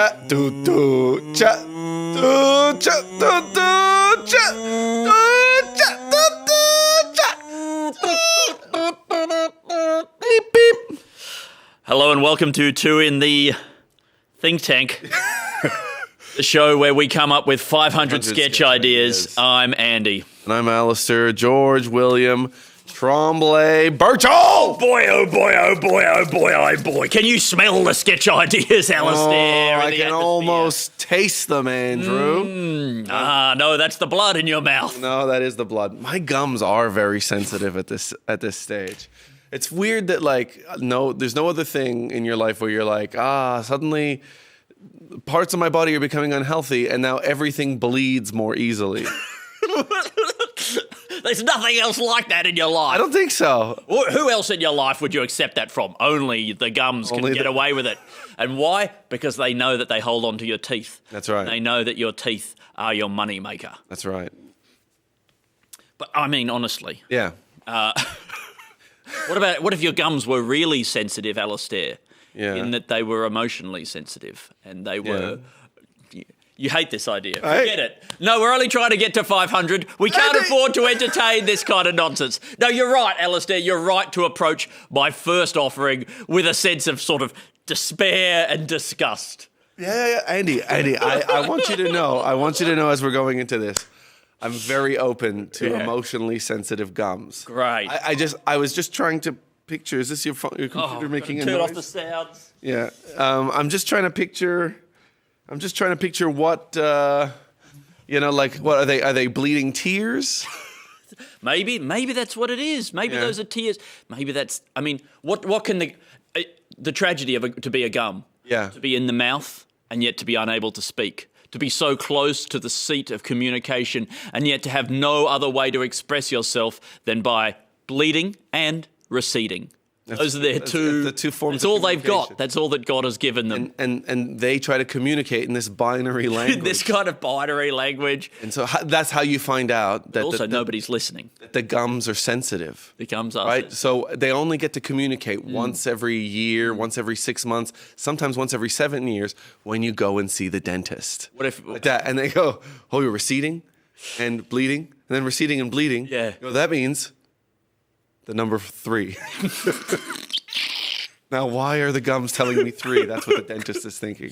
cha do do cha do cha do do cha do cha do cha. Beep beep. Hello and welcome to Two in the Think Tank, the show where we come up with 500 sketch ideas. I'm Andy. And I'm Alasdair, George, William, Tremblay, Birchall! Oh boy, oh boy, oh boy, oh boy, oh boy. Can you smell the sketch ideas, Alasdair? I can almost taste them, Andrew. No, that's the blood in your mouth. No, that is the blood. My gums are very sensitive at this stage. It's weird that, there's no other thing in your life where you're like, suddenly parts of my body are becoming unhealthy and now everything bleeds more easily. There's nothing else like that in your life. I don't think so. Who else in your life would you accept that from? Only the gums can get away with it. And why? Because they know that they hold on to your teeth. That's right. They know that your teeth are your money maker. That's right. But I mean, honestly. Yeah. What if your gums were really sensitive, Alasdair? Yeah. In that they were emotionally sensitive and they were... You hate this idea. Forget it. No, we're only trying to get to 500. We can't afford to entertain this kind of nonsense. No, you're right, Alasdair. You're right to approach my first offering with a sense of sort of despair and disgust. Yeah. Andy, I want you to know as we're going into this, I'm very open to emotionally sensitive gums. Great. I was just trying to picture, is this your computer making a noise? Turn off the sounds. Yeah. I'm just trying to picture what, what are they? Are they bleeding tears? Maybe that's what it is. Maybe those are tears. Maybe that's, what can the tragedy of to be a gum? Yeah. To be in the mouth and yet to be unable to speak. To be so close to the seat of communication and yet to have no other way to express yourself than by bleeding and receding. Those are their the two forms. That's all they've got. That's all that God has given them. And they try to communicate in this binary language. This kind of binary language. And so that's how you find out that also nobody's listening. That the gums are sensitive. The gums are right. So they only get to communicate once every year, once every 6 months, sometimes once every 7 years when you go and see the dentist. What if like that? And they go, "Oh, you're receding and bleeding, and then receding and bleeding." Yeah. You know, that means the number 3. Now, why are the gums telling me 3? That's what the dentist is thinking.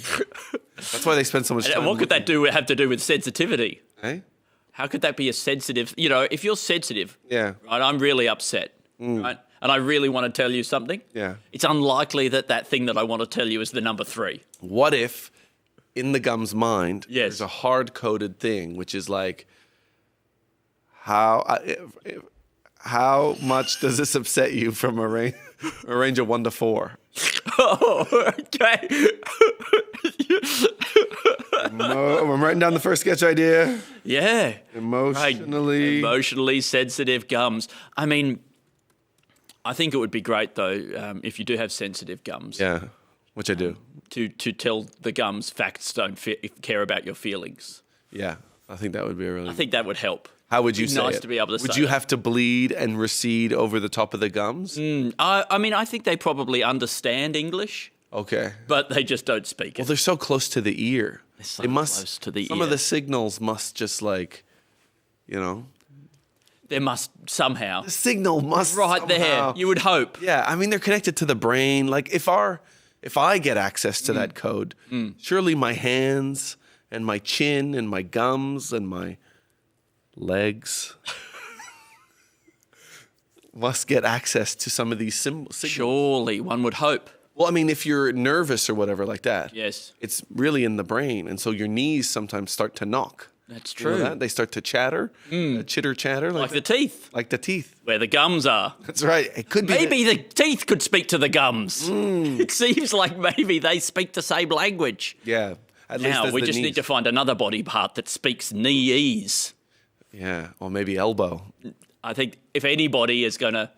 That's why they spend so much time. And what could that have to do with sensitivity? Eh? How could that be a sensitive? If you're sensitive, right, I'm really upset, right, and I really want to tell you something. Yeah. It's unlikely that thing that I want to tell you is the number 3. What if, in the gum's mind, yes, there's a hard-coded thing, which is like, how much does this upset you from a range of 1 to 4? Oh, okay. I'm writing down the first sketch idea. Yeah. Emotionally sensitive gums. I think it would be great, though, if you do have sensitive gums. Yeah, which I do. To tell the gums facts don't care about your feelings. Yeah, I think that would be I think that would help. How would you say nice it? To be able to would say you it. have to bleed and recede over the top of the gums? I think they probably understand English. Okay. But they just don't speak it. Well, they're so close to the ear. They're so close to the ear. Some of the signals must just There must somehow. The signal must right somehow. There. You would hope. Yeah, they're connected to the brain. Like if I get access to that code, surely my hands and my chin and my gums and my legs must get access to some of these signals. Surely, one would hope. Well, if you're nervous or whatever like that, yes, it's really in the brain, and so your knees sometimes start to knock. That's true. You know that? They start to chatter, chitter-chatter. Like the teeth. Like the teeth. Where the gums are. That's right. It could be. Maybe the teeth could speak to the gums. It seems like maybe they speak the same language. Yeah. Now, we just need to find another body part that speaks knee-ease. Yeah, or maybe elbow. I think if anybody is going to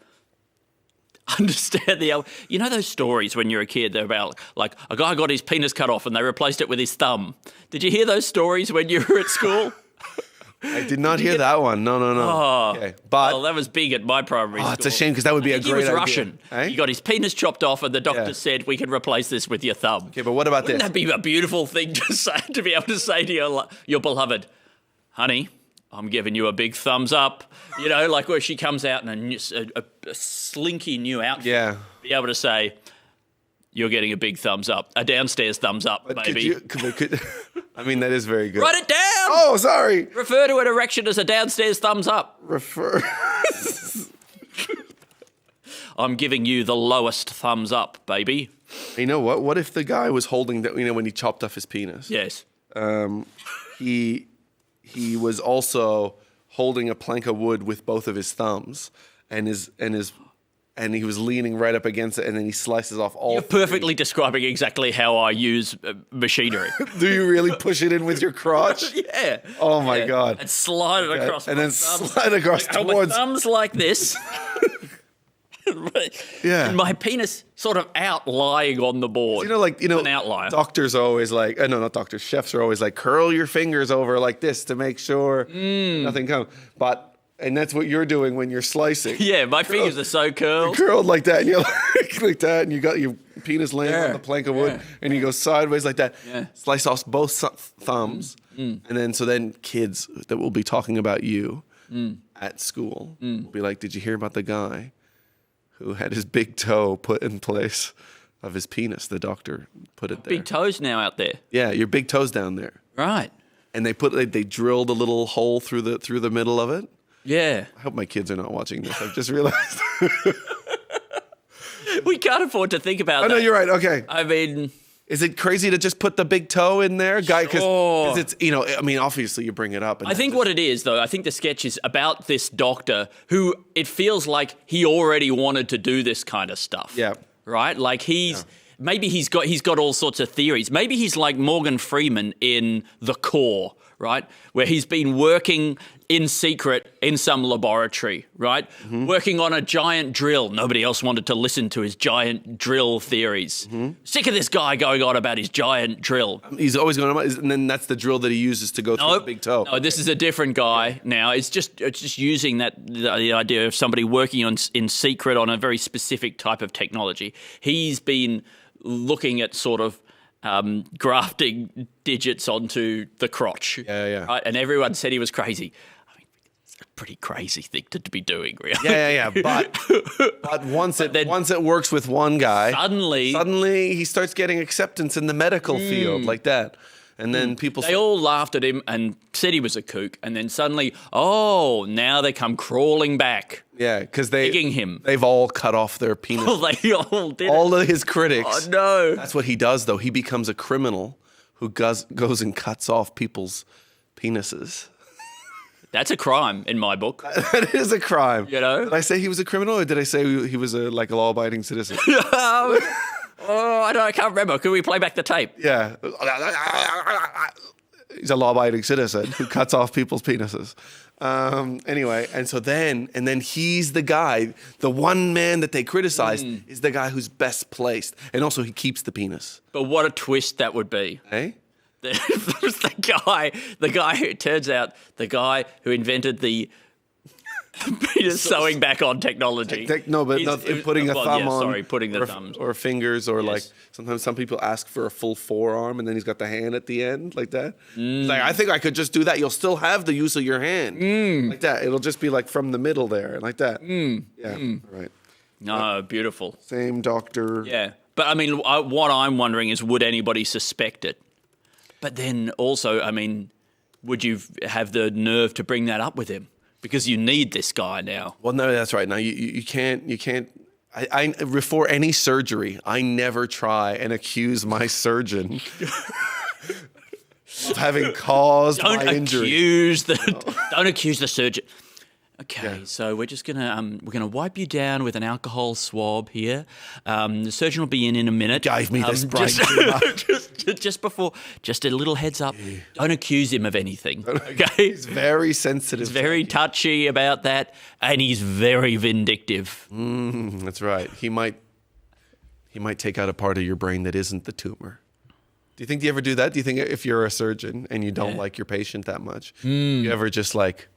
understand the elbow... You know those stories when you're a kid, they're about, like, a guy got his penis cut off and they replaced it with his thumb. Did you hear those stories when you were at school? I did not hear that one. No. Oh, Okay. But that was big at my primary school. it's a shame because that would be a great idea. He was Russian. Eh? He got his penis chopped off and the doctor said, we can replace this with your thumb. Okay, but what about Wouldn't this? that be a beautiful thing to say, to be able to say to your beloved, honey, I'm giving you a big thumbs up. You know, like where she comes out in a slinky new outfit. Yeah. Be able to say, you're getting a big thumbs up. A downstairs thumbs up, But baby. I mean, that is very good. Write it down. Oh, sorry. Refer to an erection as a downstairs thumbs up. I'm giving you the lowest thumbs up, baby. You know what? What if the guy was holding that? You know, when he chopped off his penis. Yes. He was also holding a plank of wood with both of his thumbs, and he was leaning right up against it, and then he slices off all. You're perfectly describing exactly how I use machinery. Do you really push it in with your crotch? Yeah. Oh my God. And slide it across. And my then thumbs. slide across Like, towards. my thumbs like this. Yeah. And my penis sort of out lying on the board. An outlier. Doctors are always like, no, not doctors. Chefs are always like, curl your fingers over like this to make sure nothing comes. And that's what you're doing when you're slicing. Yeah, my fingers are so curled. Curled like that, and you're like that, and you got your penis laying on the plank of wood, and you go sideways like that. Yeah. Slice off both thumbs, and then kids that will be talking about you at school will be like, "Did you hear about the guy who had his big toe put in place of his penis? The doctor put it there. Big toes now out there. Yeah, your big toe's down there, Right. and they drilled a little hole through the middle of it." Yeah. I hope my kids are not watching this. I've just realized. We can't afford to think about that. Oh, no, you're right. Okay. I mean, Is it crazy to just put the big toe in there, guy? Because Sure. it's, I mean, obviously you bring it up. And I think what it is, though, I think the sketch is about this doctor who it feels like he already wanted to do this kind of stuff. Yeah. Right? Like maybe he's got all sorts of theories. Maybe he's like Morgan Freeman in The Core, right? Where he's been working in secret in some laboratory, right? Mm-hmm. Working on a giant drill. Nobody else wanted to listen to his giant drill theories. Mm-hmm. Sick of this guy going on about his giant drill. He's always going on, and then that's the drill that he uses to go through the big toe. No, this is a different guy now. It's just using the idea of somebody working in secret on a very specific type of technology. He's been looking at sort of grafting digits onto the crotch. Yeah. Right? And everyone said he was crazy. I mean, it's a pretty crazy thing to be doing, really. Yeah. But once it works with one guy, suddenly he starts getting acceptance in the medical field like that. And then They all laughed at him and said he was a kook. And then suddenly, now they come crawling back. Yeah, because digging him. They've all cut off their penis. Oh, they all did all of his critics. Oh, no. That's what he does, though. He becomes a criminal who goes and cuts off people's penises. That's a crime in my book. That is a crime. You know? Did I say he was a criminal, or did I say he was a law-abiding citizen? I can't remember. Could we play back the tape? Yeah. He's a law-abiding citizen who cuts off people's penises. Anyway, and then he's the guy, the one man that they criticized is the guy who's best placed. And also he keeps the penis. But what a twist that would be. Hey? There's the guy who turns out the guy who invented the penis sewing back on technology. Putting a thumb on. Sorry, putting the thumbs. Or fingers, or like sometimes some people ask for a full forearm and then he's got the hand at the end like that. Like, I think I could just do that. You'll still have the use of your hand. Like that. It'll just be like from the middle there, like that. Yeah, right. No, beautiful. Same doctor. Yeah. But I mean, what I'm wondering is, would anybody suspect it? But then also, I mean, would you have the nerve to bring that up with him? Because you need this guy now. Well, no, that's right. Now you can't. I before any surgery, I never try and accuse my surgeon of having caused my injury. Don't accuse the surgeon. Okay, so we're just gonna wipe you down with an alcohol swab here. The surgeon will be in a minute. Gave me this brain just a little heads up. Don't accuse him of anything. Okay, he's very sensitive. He's very touchy about that, and he's very vindictive. That's right. He might take out a part of your brain that isn't the tumor. Do you think you ever do that? Do you think if you're a surgeon and you don't like your patient that much, you ever just like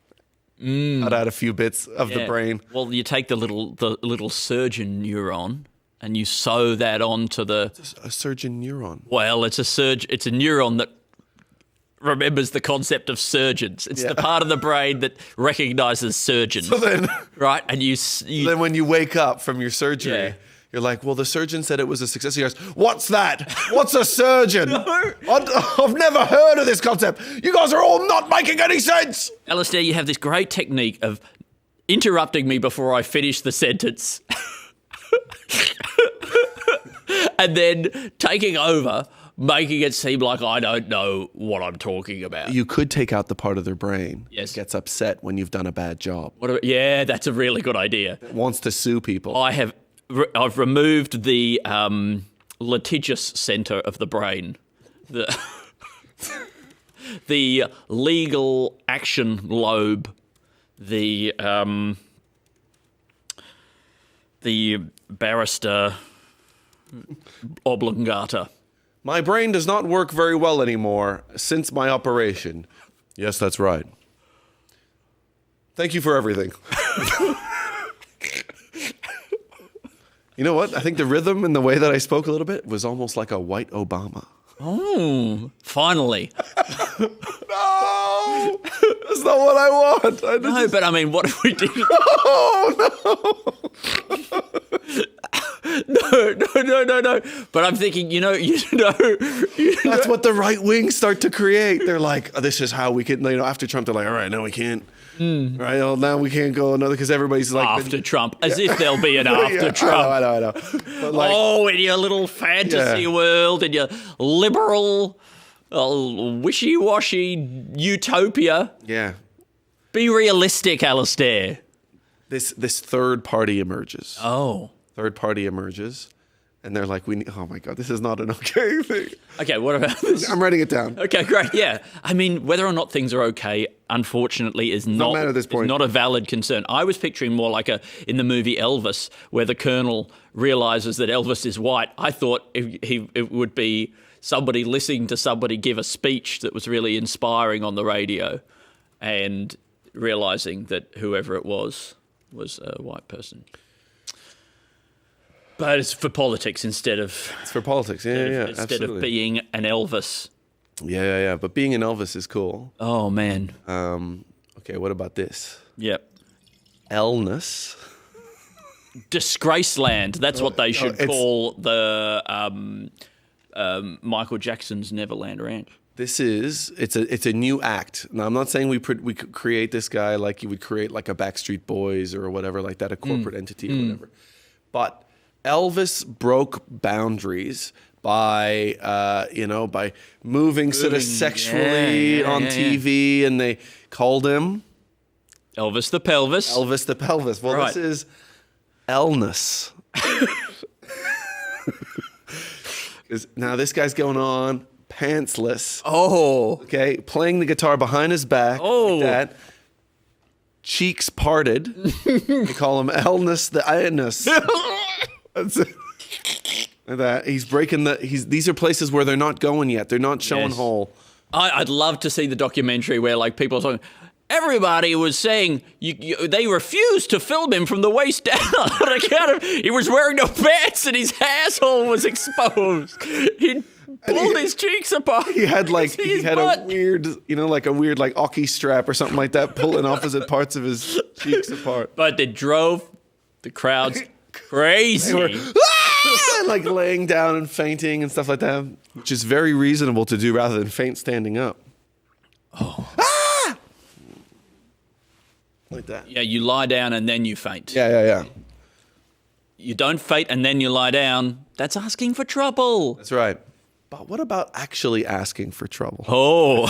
cut out a few bits of the brain? Well, you take the little surgeon neuron and you sew that onto the A surgeon neuron. Well, it's a neuron that remembers the concept of surgeons. It's the part of the brain that recognizes surgeons. So then, right? And you then when you wake up from your surgery, you're like, well, the surgeon said it was a success. He goes, what's that? What's a surgeon? I've never heard of this concept. You guys are all not making any sense. Alasdair, you have this great technique of interrupting me before I finish the sentence and then taking over, making it seem like I don't know what I'm talking about. You could take out the part of their brain that gets upset when you've done a bad job. That's a really good idea. It wants to sue people. I've removed the litigious center of the brain, the legal action lobe, the barrister oblongata. My brain does not work very well anymore since my operation. Yes, that's right. Thank you for everything. You know what? I think the rhythm and the way that I spoke a little bit was almost like a white Obama. Oh, finally. No! That's not what I want. No, but I mean, what if we did? Oh, no! No. But I'm thinking, That's what the right wing start to create. They're like, oh, this is how we can, after Trump, they're like, all right, no, we can't. Right, well, now we can't go another because everybody's like after Trump, as if there'll be an after Trump. I know. But in your little fantasy world, in your liberal, wishy-washy utopia. Yeah. Be realistic, Alasdair. This third party emerges. Oh. Third party emerges. And they're like, oh my God, this is not an okay thing. Okay, what about this? I'm writing it down. Okay, great. Yeah. I mean, whether or not things are okay, unfortunately, is not at this point. Not a valid concern. I was picturing more like in the movie Elvis, where the Colonel realizes that Elvis is white. I thought it would be somebody listening to somebody give a speech that was really inspiring on the radio and realizing that whoever it was a white person. But it's for politics instead of... It's for politics, Instead absolutely. of being an Elvis. Yeah. But being an Elvis is cool. Oh, man. Okay, what about this? Yep. Elness. Disgraceland. That's what they should call the Michael Jackson's Neverland Ranch. It's a new act. Now, I'm not saying we could create this guy like you would create like a Backstreet Boys or whatever like that, a corporate entity or whatever. But Elvis broke boundaries by moving sort of sexually on TV, and they called him Elvis the Pelvis. Elvis the Pelvis. Well, right. This is Elness. Now this guy's going on pantsless. Oh. Okay, playing the guitar behind his back. Oh. Like that. Cheeks parted. They call him Elness the Anus. That's it. That he's breaking these are places where they're not going yet. They're not showing whole. I'd love to see the documentary where like people are talking. Everybody was saying they refused to film him from the waist down on account of he was wearing no pants and his asshole was exposed. He pulled his cheeks apart. He had a weird, like Oki strap or something like that pulling opposite parts of his cheeks apart. But it drove the crowds crazy. They were like laying down and fainting and stuff like that, which is very reasonable to do rather than faint standing up. Oh. Ah! Like that. Yeah, you lie down and then you faint. Yeah. You don't faint and then you lie down. That's asking for trouble. That's right. But what about actually asking for trouble? Oh.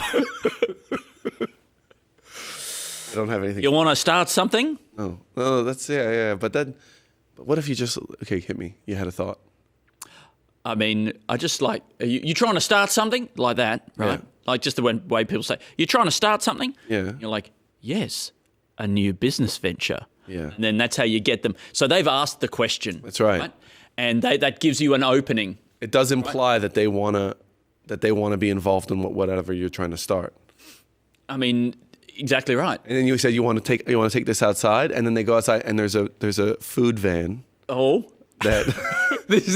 I don't have anything. You want to start something? No, that's, yeah. But what if you just, okay, hit me. You had a thought. I mean, I just like, you trying to start something? Like that, right? Yeah. Like just the way people say, you're trying to start something? Yeah. You're like, yes, a new business venture. Yeah. And then that's how you get them. So they've asked the question. That's right. And that gives you an opening. It does imply that they want to that they want to be involved in whatever you're trying to start. I mean, exactly right. And then you said you want to take this outside, and then they go outside, and there's a food van. Oh, that this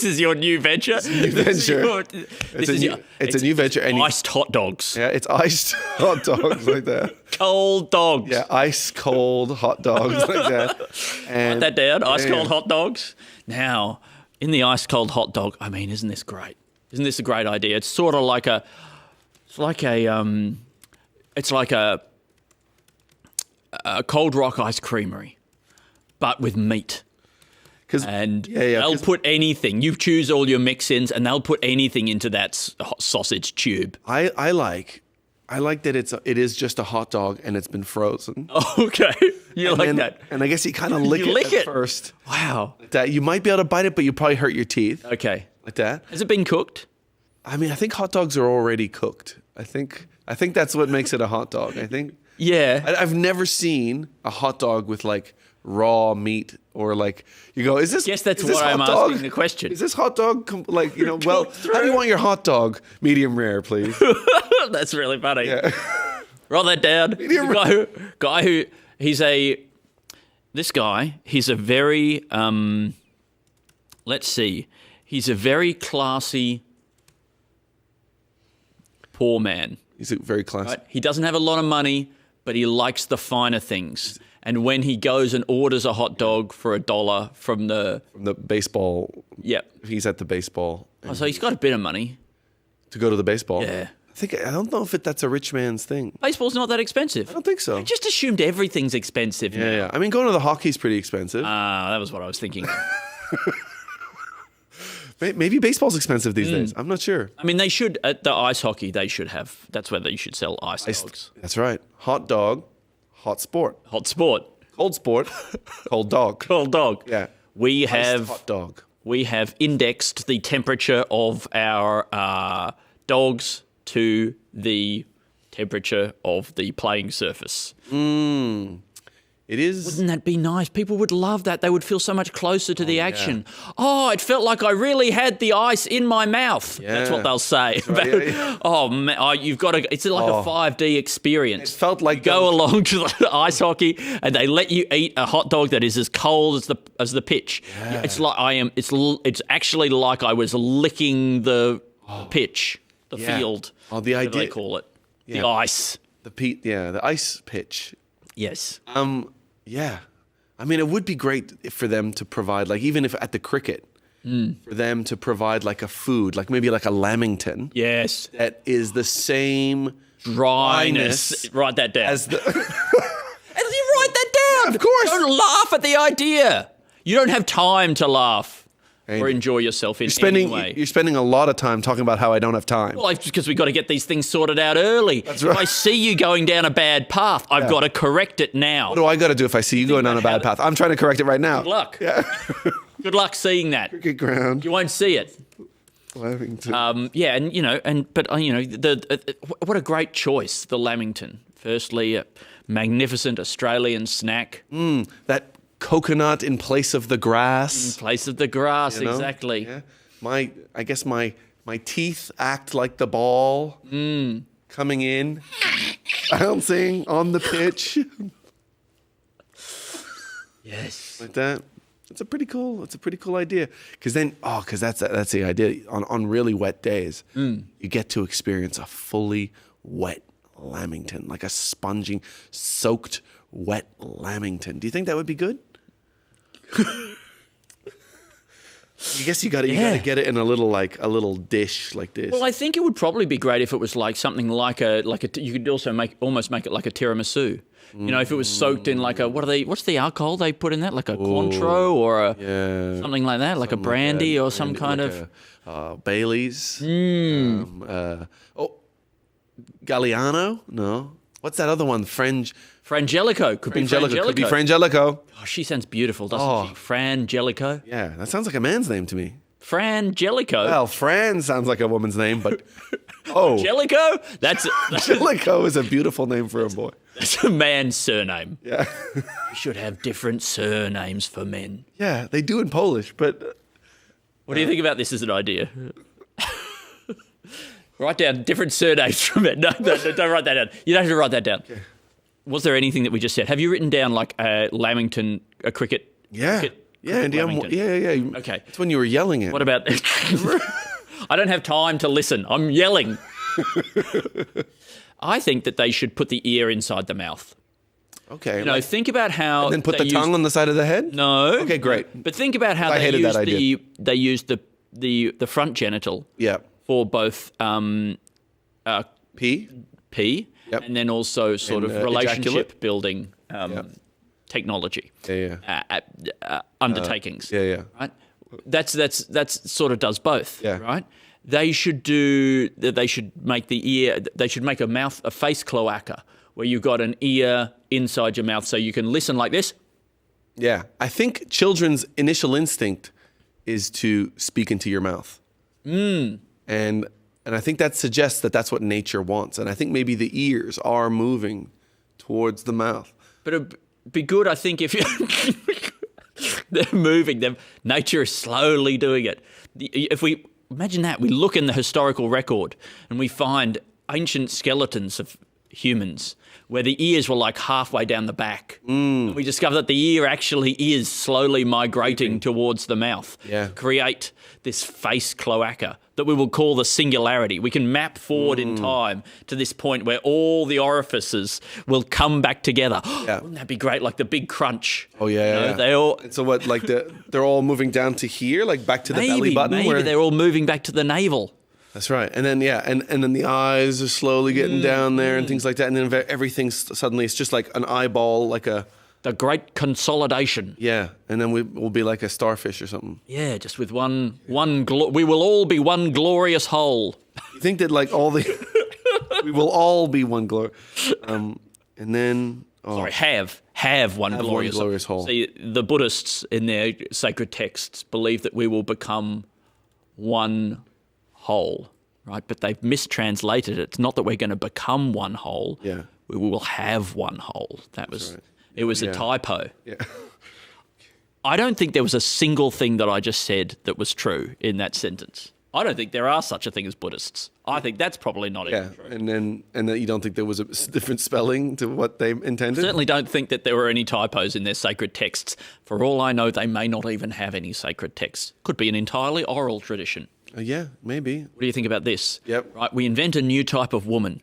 is your new venture. It's a new venture. And iced hot dogs. Yeah, it's iced hot dogs like that. Cold dogs. Yeah, ice cold hot dogs like that. And, write that down. Ice cold hot dogs. Now, in the ice cold hot dog, I mean, isn't this great? Isn't this a great idea? It's sort of like a Cold Rock ice creamery, but with meat. And they'll put anything. You choose all your mix-ins, and they'll put anything into that sausage tube. I like that it is just a hot dog and it's been frozen. Okay, that. And I guess you kind of lick it at first. Wow. Like that you might be able to bite it, but you probably hurt your teeth. Okay. Like that. Has it been cooked? I mean, I think hot dogs are already cooked. I think that's what makes it a hot dog. I think. Yeah. I've never seen a hot dog with like raw meat or like you go. Is this? Yes, that's what I'm asking the question. Is this hot dog like Well, how do you want your hot dog? Medium rare, please. That's really funny. Yeah. Write that down. Medium rare. Guy who he's a very let's see. He's a very classy poor man. He's a very classy. Right? He doesn't have a lot of money, but he likes the finer things. And when he goes and orders a hot dog for $1 from the baseball, yep, he's at the baseball. So he's got a bit of money to go to the baseball. Yeah, I don't know if that's a rich man's thing. Baseball's not that expensive. I don't think so. I just assumed everything's expensive. Yeah, now. yeah. I mean, going to the hockey's pretty expensive. That was what I was thinking. Maybe baseball's expensive these days. I'm not sure. I mean, they should at the ice hockey. They should have. That's where they should sell ice dogs. That's right. Hot dog, hot sport. Hot sport. Cold sport, cold dog. Cold dog. Yeah. We have hot dog. We have indexed the temperature of our dogs to the temperature of the playing surface. It is. Wouldn't that be nice? People would love that. They would feel so much closer to the action. Yeah. Oh, it felt like I really had the ice in my mouth. Yeah. That's what they'll say. Right, yeah. Oh, man, you've got to. It's like a 5D experience. It felt like you go along to the ice hockey, and they let you eat a hot dog that is as cold as the pitch. Yeah. It's like It's actually like I was licking the pitch, the field. Oh, the idea. They call it the ice. The ice pitch. Yes. Yeah. I mean, it would be great for them to provide, like, even if at the cricket, for them to provide like a food, like maybe like a lamington. Yes. That is the same dryness. Write that down. As the. And you write that down. Yeah, of course. Don't laugh at the idea. You don't have time to laugh. Or enjoy yourself in any way. You're spending a lot of time talking about how I don't have time. Well, it's because we've got to get these things sorted out early. That's right. If I see you going down a bad path, I've got to correct it now. What do I got to do if I see you going down a bad path? I'm trying to correct it right now. Good luck. Yeah. Good luck seeing that. Cricket ground. You won't see it. Lamington. Yeah, what a great choice, the lamington. Firstly, a magnificent Australian snack. That coconut in place of the grass. In place of the grass, exactly. Yeah. I guess my teeth act like the ball coming in, bouncing on the pitch. Yes, like that. It's a pretty cool idea. Because that's the idea. On really wet days, you get to experience a fully wet lamington, like a sponging, soaked, wet lamington. Do you think that would be good? I guess you got to get it in a little dish like this. Well, I think it would probably be great if it was like something like a. You could also almost make it like a tiramisu. You know, if it was soaked in like a what's the alcohol they put in that? Like a Cointreau or something like that, like a brandy or some kind of Bailey's. Galliano? No. What's that other one? Frangelico. Could be Frangelico. Could be Frangelico. Oh, she sounds beautiful, doesn't she? Frangelico. Yeah, that sounds like a man's name to me. Frangelico. Well, Fran sounds like a woman's name, but Jellicoe? Jellicoe is a beautiful name for a boy. That's a man's surname. Yeah. We should have different surnames for men. Yeah, they do in Polish, but what do you think about this as an idea? Write down different surnames from it. No, don't write that down. You don't have to write that down. Okay. Was there anything that we just said? Have you written down like a Lamington, a cricket? Yeah. Cricket yeah. Okay. It's when you were yelling it. What about... I don't have time to listen. I'm yelling. I think that they should put the ear inside the mouth. Okay. Think about how... And then put the tongue on the side of the head? No. Okay, great. But think about how they used the front genital for both pee, and then also sort of relationship building technology. Undertakings. Right? That's sort of does both. Right? They should make the ear. They should make a face cloaca where you've got an ear inside your mouth so you can listen like this. Yeah, I think children's initial instinct is to speak into your mouth. And I think that suggests that that's what nature wants. And I think maybe the ears are moving towards the mouth. But it'd be good, I think, if they're moving. Nature is slowly doing it. If we imagine that, we look in the historical record and we find ancient skeletons of humans where the ears were like halfway down the back. And we discover that the ear actually is slowly migrating towards the mouth. Create this face cloaca that we will call the singularity. We can map forward in time to this point where all the orifices will come back together. Wouldn't that be great? Like the big crunch. They all. So what? Like they're all moving down to here, like back to the belly button. Maybe they're all moving back to the navel. That's right. And then, and then the eyes are slowly getting down there and things like that. And then everything suddenly, it's just like an eyeball, like a... The great consolidation. Yeah. And then we'll be like a starfish or something. Yeah, just with we will all be one glorious whole. You think that like we will all be one and then... have one glorious whole. See, the Buddhists in their sacred texts believe that we will become one whole, right? But they've mistranslated it. It's not that we're going to become one whole. We will have one whole. It was a typo. I don't think there was a single thing that I just said that was true in that sentence. I don't think there are such a thing as Buddhists. I think that's probably not even true. And that you don't think there was a different spelling to what they intended? I certainly don't think that there were any typos in their sacred texts. For all I know, they may not even have any sacred texts. Could be an entirely oral tradition. Yeah, maybe. What do you think about this? Yep. Right, we invent a new type of woman.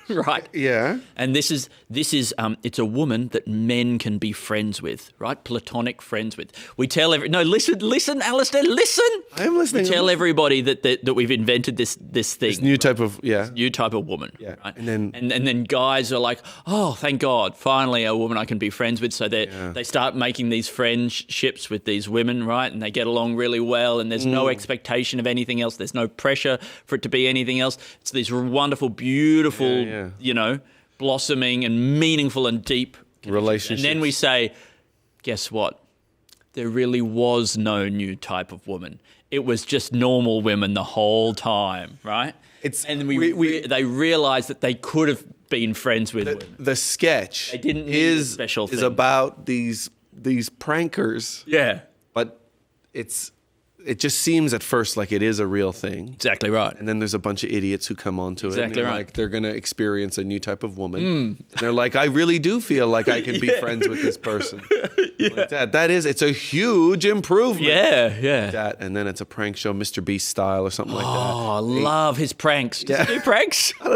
Right? Yeah. And this is it's a woman that men can be friends with, right? Platonic friends with. We tell listen, Alasdair, listen. I am listening. We tell everybody that we've invented this thing. This new type of new type of woman. Yeah. Right? And then guys are like, oh, thank God, finally a woman I can be friends with. So they start making these friendships with these women, right? And they get along really well, and there's no expectation of anything else. There's no pressure for it to be anything else. It's these wonderful, beautiful blossoming and meaningful and deep relationships. And then we say, guess what? There really was no new type of woman. It was just normal women the whole time, right? They realized that they could have been friends with women. The sketch is about these prankers. Yeah. But it just seems at first like it is a real thing. Exactly right. And then there's a bunch of idiots who come onto it. Exactly right. Like they're going to experience a new type of woman. And they're like, I really do feel like I can be friends with this person. Like that. It's a huge improvement. Yeah. And then it's a prank show, Mr. Beast style or something like that. Oh, I love his pranks. Does he do pranks? I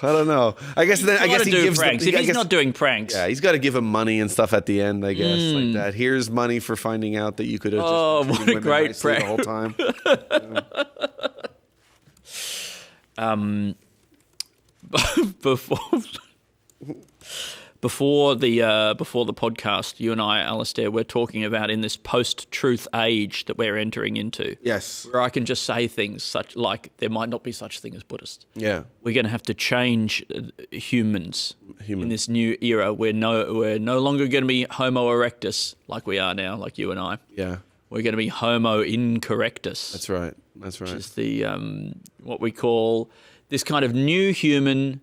don't know. I guess he gives pranks. If he's not doing pranks. Yeah, he's got to give him money and stuff at the end, I guess. Like that. Here's money for finding out that you could have just what a great prank. The whole time. Before the podcast, you and I, Alasdair, we're talking about in this post-truth age that we're entering into. Yes. Where I can just say things such like there might not be such thing as Buddhist. Yeah. We're going to have to change humans in this new era. We're no longer going to be Homo erectus like we are now, like you and I. Yeah. We're going to be Homo incorrectus. That's right. Which is the what we call this kind of new human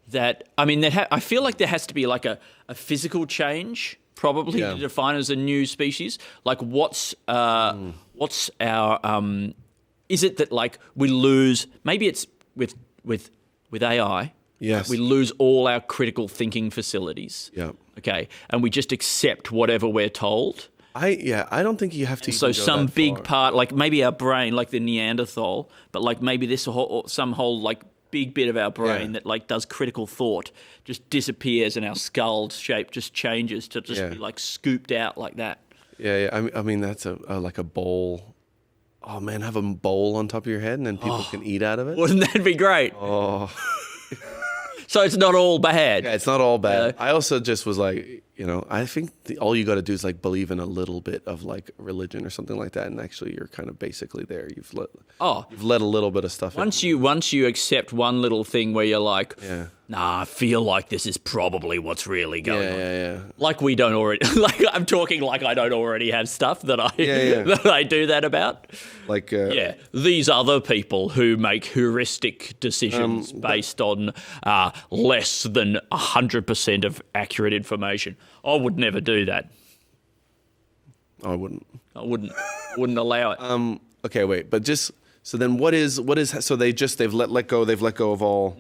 that, I mean, I feel like there has to be like a physical change probably to define as a new species. Like what's our, is it that like we lose, maybe it's with with AI. Yes. We lose all our critical thinking facilities. Yeah. Okay. And we just accept whatever we're told. I don't think you have to. So some big part, like maybe our brain, like the Neanderthal, but like maybe this some whole like big bit of our brain that like does critical thought just disappears, and our skull shape just changes to just be like scooped out like that. Yeah. I mean that's like a bowl. Oh man, have a bowl on top of your head, and then people can eat out of it. Wouldn't that be great? Oh. So it's not all bad. Yeah, it's not all bad. I also just was like, I think all you got to do is like believe in a little bit of like religion or something like that, and actually you're kind of basically there. You've let a little bit of stuff in. Once you accept one little thing where you're like, nah, I feel like this is probably what's really going on. Yeah. Like we don't already, like I'm talking like I don't already have stuff that that I do that about. Like these other people who make heuristic decisions based on less than 100% of accurate information. I would never do that. I wouldn't. I wouldn't allow it. Okay, wait, but just so then what is so they've let go of all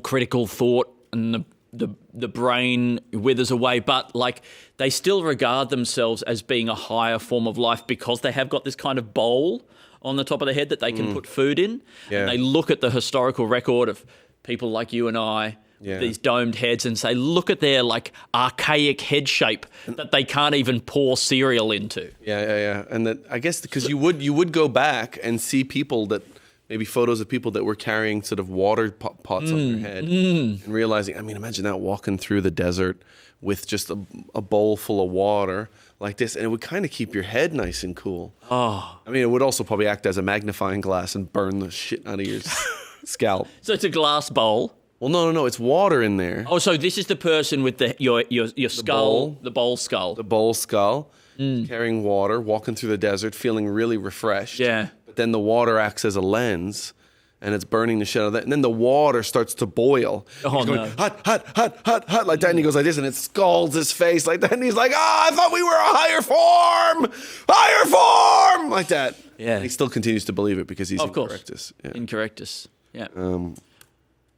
critical thought, and the brain withers away, but like they still regard themselves as being a higher form of life because they have got this kind of bowl on the top of their head that they can put food in. Yeah. And they look at the historical record of people like you and I, with these domed heads, and say, look at their like archaic head shape that they can't even pour cereal into. Yeah. And that, I guess because you would go back and see people that maybe photos of people that were carrying sort of water pots on their head and realizing, I mean, imagine that walking through the desert with just a bowl full of water like this, and it would kind of keep your head nice and cool. Oh. I mean, it would also probably act as a magnifying glass and burn the shit out of your scalp. So it's a glass bowl. Well, no, it's water in there. Oh, so this is the person with your skull, the bowl skull. The bowl skull, carrying water, walking through the desert, feeling really refreshed. Yeah. But then the water acts as a lens, and it's burning the shit out of that. And then the water starts to boil. Oh, he's going, no. hot, like that. And he goes like this, and it scalds his face like that. And he's like, I thought we were a higher form, like that. Yeah. And he still continues to believe it because he's Incorrectus. Yeah. Incorrectus, yeah.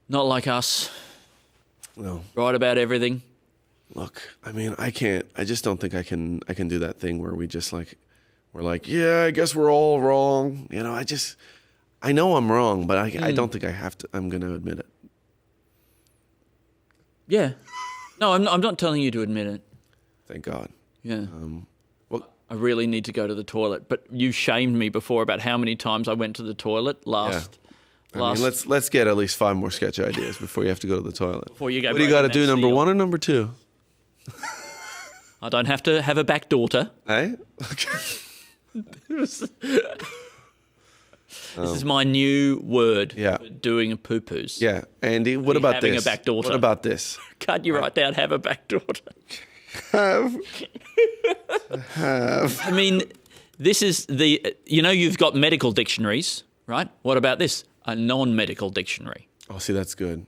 Not like us. No. Right about everything. Look, I mean, I just don't think I can do that thing where we're like, yeah, I guess we're all wrong. I know I'm wrong, but I don't think I have to. I'm going to admit it. Yeah. No, I'm not telling you to admit it. Thank God. Yeah. Well, I really need to go to the toilet, but you shamed me before about how many times I went to the toilet last. I mean, let's get at least 5 more sketch ideas before you have to go to the toilet. Before you go. What do you got to do? Number 1 or number 2? I don't have to have a back daughter. Hey. Okay. This is my new word for doing a poo-poos. Yeah. Andy, what about having this? A back daughter. What about this? Can't you write down have a back daughter? Have. I mean, this is you've got medical dictionaries, right? What about this? A non-medical dictionary. Oh, see, that's good.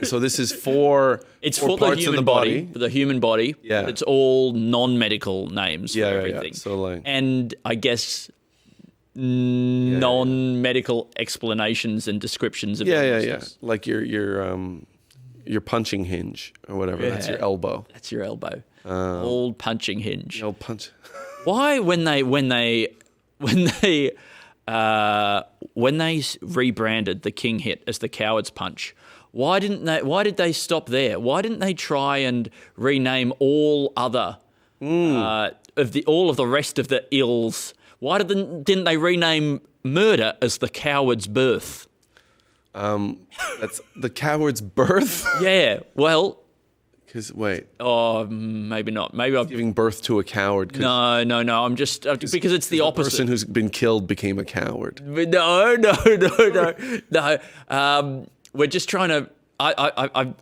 So this is for it's for the parts human of the body. For the human body. Yeah. It's all non-medical names for everything. Yeah. So like, and I guess non-medical explanations and descriptions of illnesses. Like your punching hinge or whatever. Yeah. That's your elbow. That's your elbow. Old punching hinge. Old punch. Why when they rebranded the King hit as the Coward's Punch, why did they stop there? Why didn't they try and rename all other all of the rest of the ills? Why didn't they rename murder as the Coward's Birth? That's the Coward's Birth? Yeah. Well, because wait. Oh, maybe not. Maybe I'm giving birth to a coward. No. I'm just because it's the opposite. The person who's been killed became a coward. No. We're just trying to. I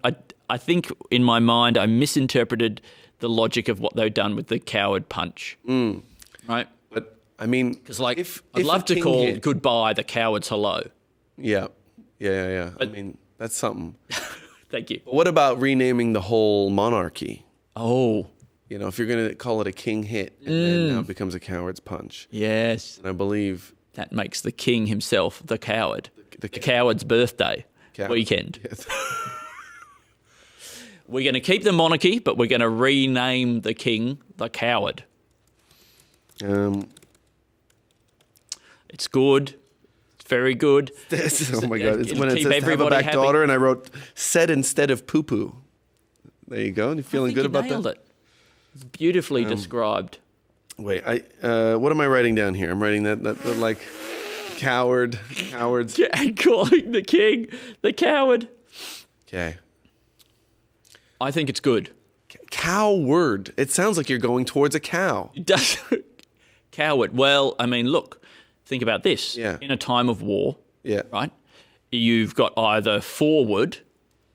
think in my mind I misinterpreted the logic of what they've done with the Coward Punch. Right. But I mean, because I'd love to call goodbye the Coward's hello. Yeah. But, I mean, that's something. Thank you. But what about renaming the whole monarchy? Oh. If you're going to call it a king hit, and then now it becomes a Coward's Punch. Yes. And I believe... That makes the king himself the coward. The the coward's birthday weekend. Yes. We're going to keep the monarchy, but we're going to rename the king the coward. It's good. It's very good. Oh my God. It's when it keep says to have a everybody back happy. daughter, and I wrote said instead of poo-poo. There you go. You feeling good about nailed that? it. It's beautifully described. Wait, what am I writing down here? I'm writing that like cowards. Calling the king the coward. Okay. I think it's good. Coward. It sounds like you're going towards a cow. It does. Coward. Well, I mean, look, think about this. Yeah. In a time of war, Yeah. right? You've got either forward,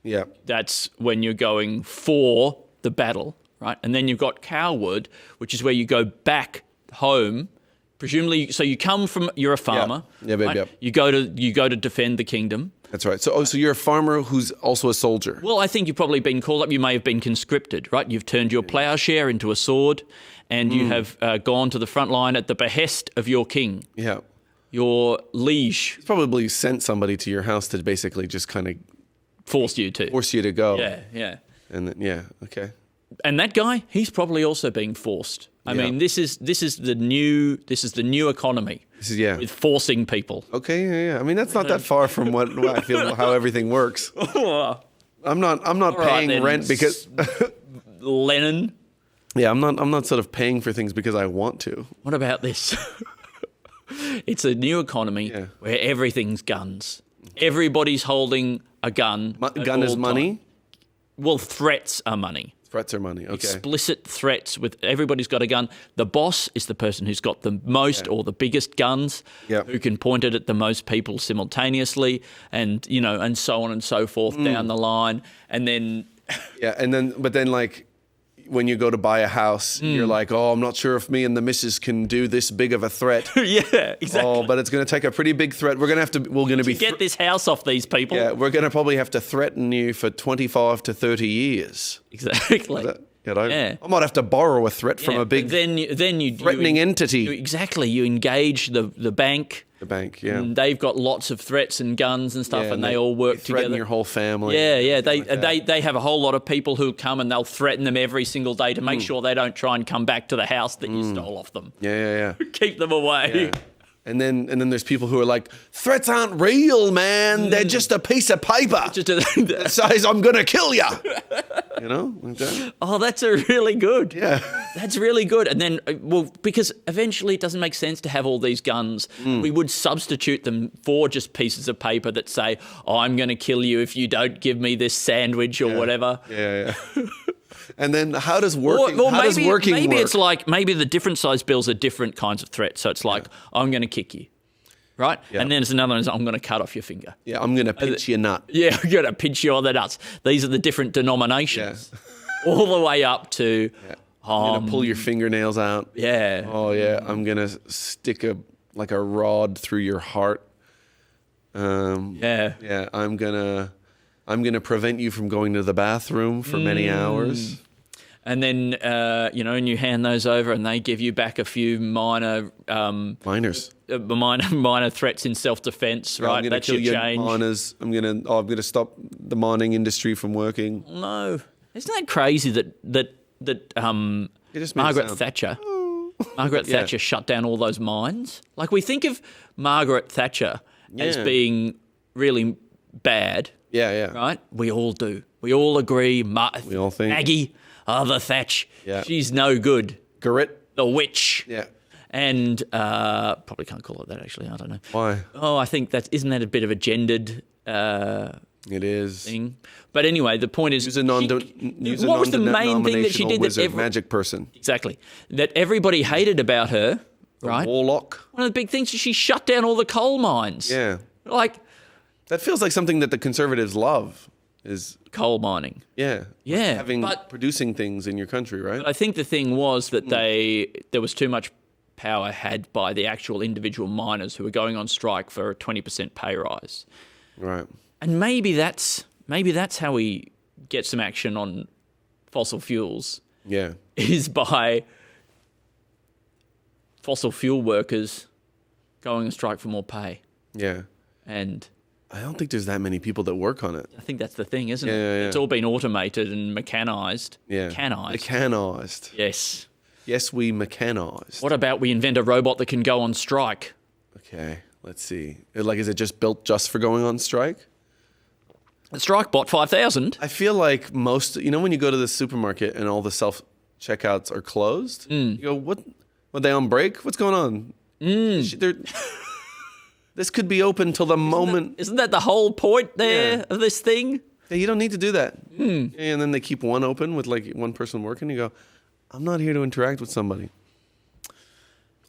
Yeah. that's when you're going for the battle, right? And then you've got coward, which is where you go back home. Presumably, so you come from, you're a farmer. Yeah, right? yep. You go to defend the kingdom. That's right. So you're a farmer who's also a soldier. Well, I think you've probably been called up. You may have been conscripted, right? You've turned your ploughshare into a sword, and you have gone to the front line at the behest of your king, Yeah. your liege. He's probably sent somebody to your house to basically just kind of Forced you to. force you to go. Yeah. And then, okay. And that guy, he's probably also being forced. I mean, this is the new economy. This is, With forcing people. Okay, yeah. I mean, that's not that far from what I feel how everything works. I'm not paying then. rent because Lennon. yeah, I'm not sort of paying for things because I want to. What about this? It's a new economy where everything's guns. Everybody's holding a gun. Gun is money. Time. Well, threats are money. Threats are money. Okay. Explicit threats with everybody's got a gun. The boss is the person who's got the most or the biggest guns, who can point it at the most people simultaneously, and and so on and so forth down the line. And then but then like when you go to buy a house, you're like, oh, I'm not sure if me and the missus can do this big of a threat. Yeah, exactly. Oh, but it's going to take a pretty big threat. We're going to get this house off these people. Yeah, we're going to probably have to threaten you for 25 to 30 years. Exactly. I might have to borrow a threat from a big threatening entity. Exactly. You engage the bank. The bank, yeah. And they've got lots of threats and guns and stuff, and they all work threaten together. Your whole family. Yeah. They have a whole lot of people who come and they'll threaten them every single day to make sure they don't try and come back to the house that you stole off them. Yeah. Keep them away. Yeah. And then there's people who are like, threats aren't real, man. They're just a piece of paper that says I'm going to kill you. Like that. Oh, that's a really good. Yeah. That's really good. And then, because eventually it doesn't make sense to have all these guns. We would substitute them for just pieces of paper that say, I'm going to kill you if you don't give me this sandwich or whatever. Yeah. And then how does working maybe work? It's like, maybe the different size bills are different kinds of threats. So it's like, I'm going to kick you, right? Yeah. And then there's another one, I'm going to cut off your finger. Yeah, I'm going to pinch your nut. Yeah, I'm going to pinch you on the nuts. These are the different denominations. Yeah. All the way up to... Yeah. I'm going to pull your fingernails out. Yeah. Oh, yeah. I'm going to stick a rod through your heart. Yeah. Yeah, I'm gonna prevent you from going to the bathroom for many hours. And then, and you hand those over and they give you back a few minor threats in self-defense, right? I'm going to kill your miners. I'm going to stop the mining industry from working. No. Isn't that crazy that Margaret Thatcher... Margaret Thatcher shut down all those mines. Like, we think of Margaret Thatcher as being really bad. Yeah. Right? We all do. We all agree. We all think. Maggie, the Thatch. Yeah. She's no good. Garrett. The witch. Yeah. And probably can't call it that, actually. I don't know. Why? Oh, I think isn't that a bit of a gendered it is thing? But anyway, the point is, what was the main thing that she did? Wizard, magic person. Exactly. That everybody hated about her, right? Warlock. One of the big things is she shut down all the coal mines. Yeah. Like... That feels like something that the Conservatives love, is... coal mining. Yeah. Yeah. Producing things in your country, right? But I think the thing was that there was too much power had by the actual individual miners who were going on strike for a 20% pay rise. Right. And maybe that's how we get some action on fossil fuels. Yeah. Is by fossil fuel workers going on strike for more pay. Yeah. And I don't think there's that many people that work on it. I think that's the thing, isn't it? Yeah. It's all been automated and mechanised. Yeah. Mechanised. Yes. Yes, we mechanised. What about we invent a robot that can go on strike? Okay, let's see. Like, is it just built just for going on strike? The strike bot 5,000. I feel like most, when you go to the supermarket and all the self-checkouts are closed, you go, what? Are they on break? What's going on? This could be open till the moment. Isn't that the whole point there of this thing? Yeah, you don't need to do that. And then they keep one open with like one person working. You go, I'm not here to interact with somebody.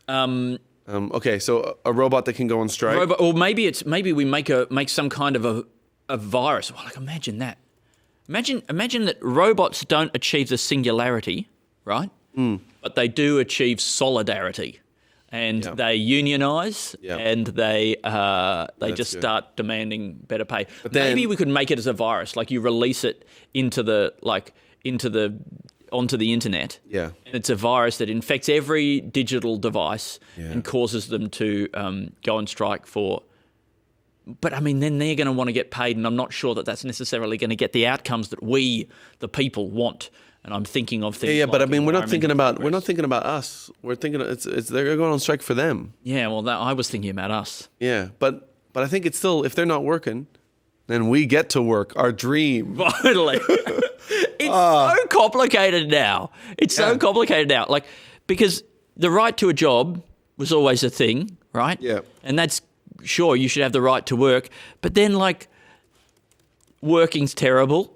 Okay, so a robot that can go on strike. Or maybe we make some kind of a virus. Well, like imagine that. Imagine that robots don't achieve the singularity, right? But they do achieve solidarity. And they unionise, and they just start demanding better pay. But maybe we could make it as a virus, like you release it onto the internet. Yeah. And it's a virus that infects every digital device and causes them to go on strike for. But I mean, then they're going to want to get paid, and I'm not sure that that's necessarily going to get the outcomes that we, the people, want. And I'm thinking of things. But I mean, we're not thinking about us. We're thinking they're going on strike for them. Yeah, well, I was thinking about us. Yeah, but I think it's still, if they're not working, then we get to work. Our dream. Finally, it's so complicated now. Like, because the right to a job was always a thing, right? Yeah, and that's sure you should have the right to work, but then like working's terrible,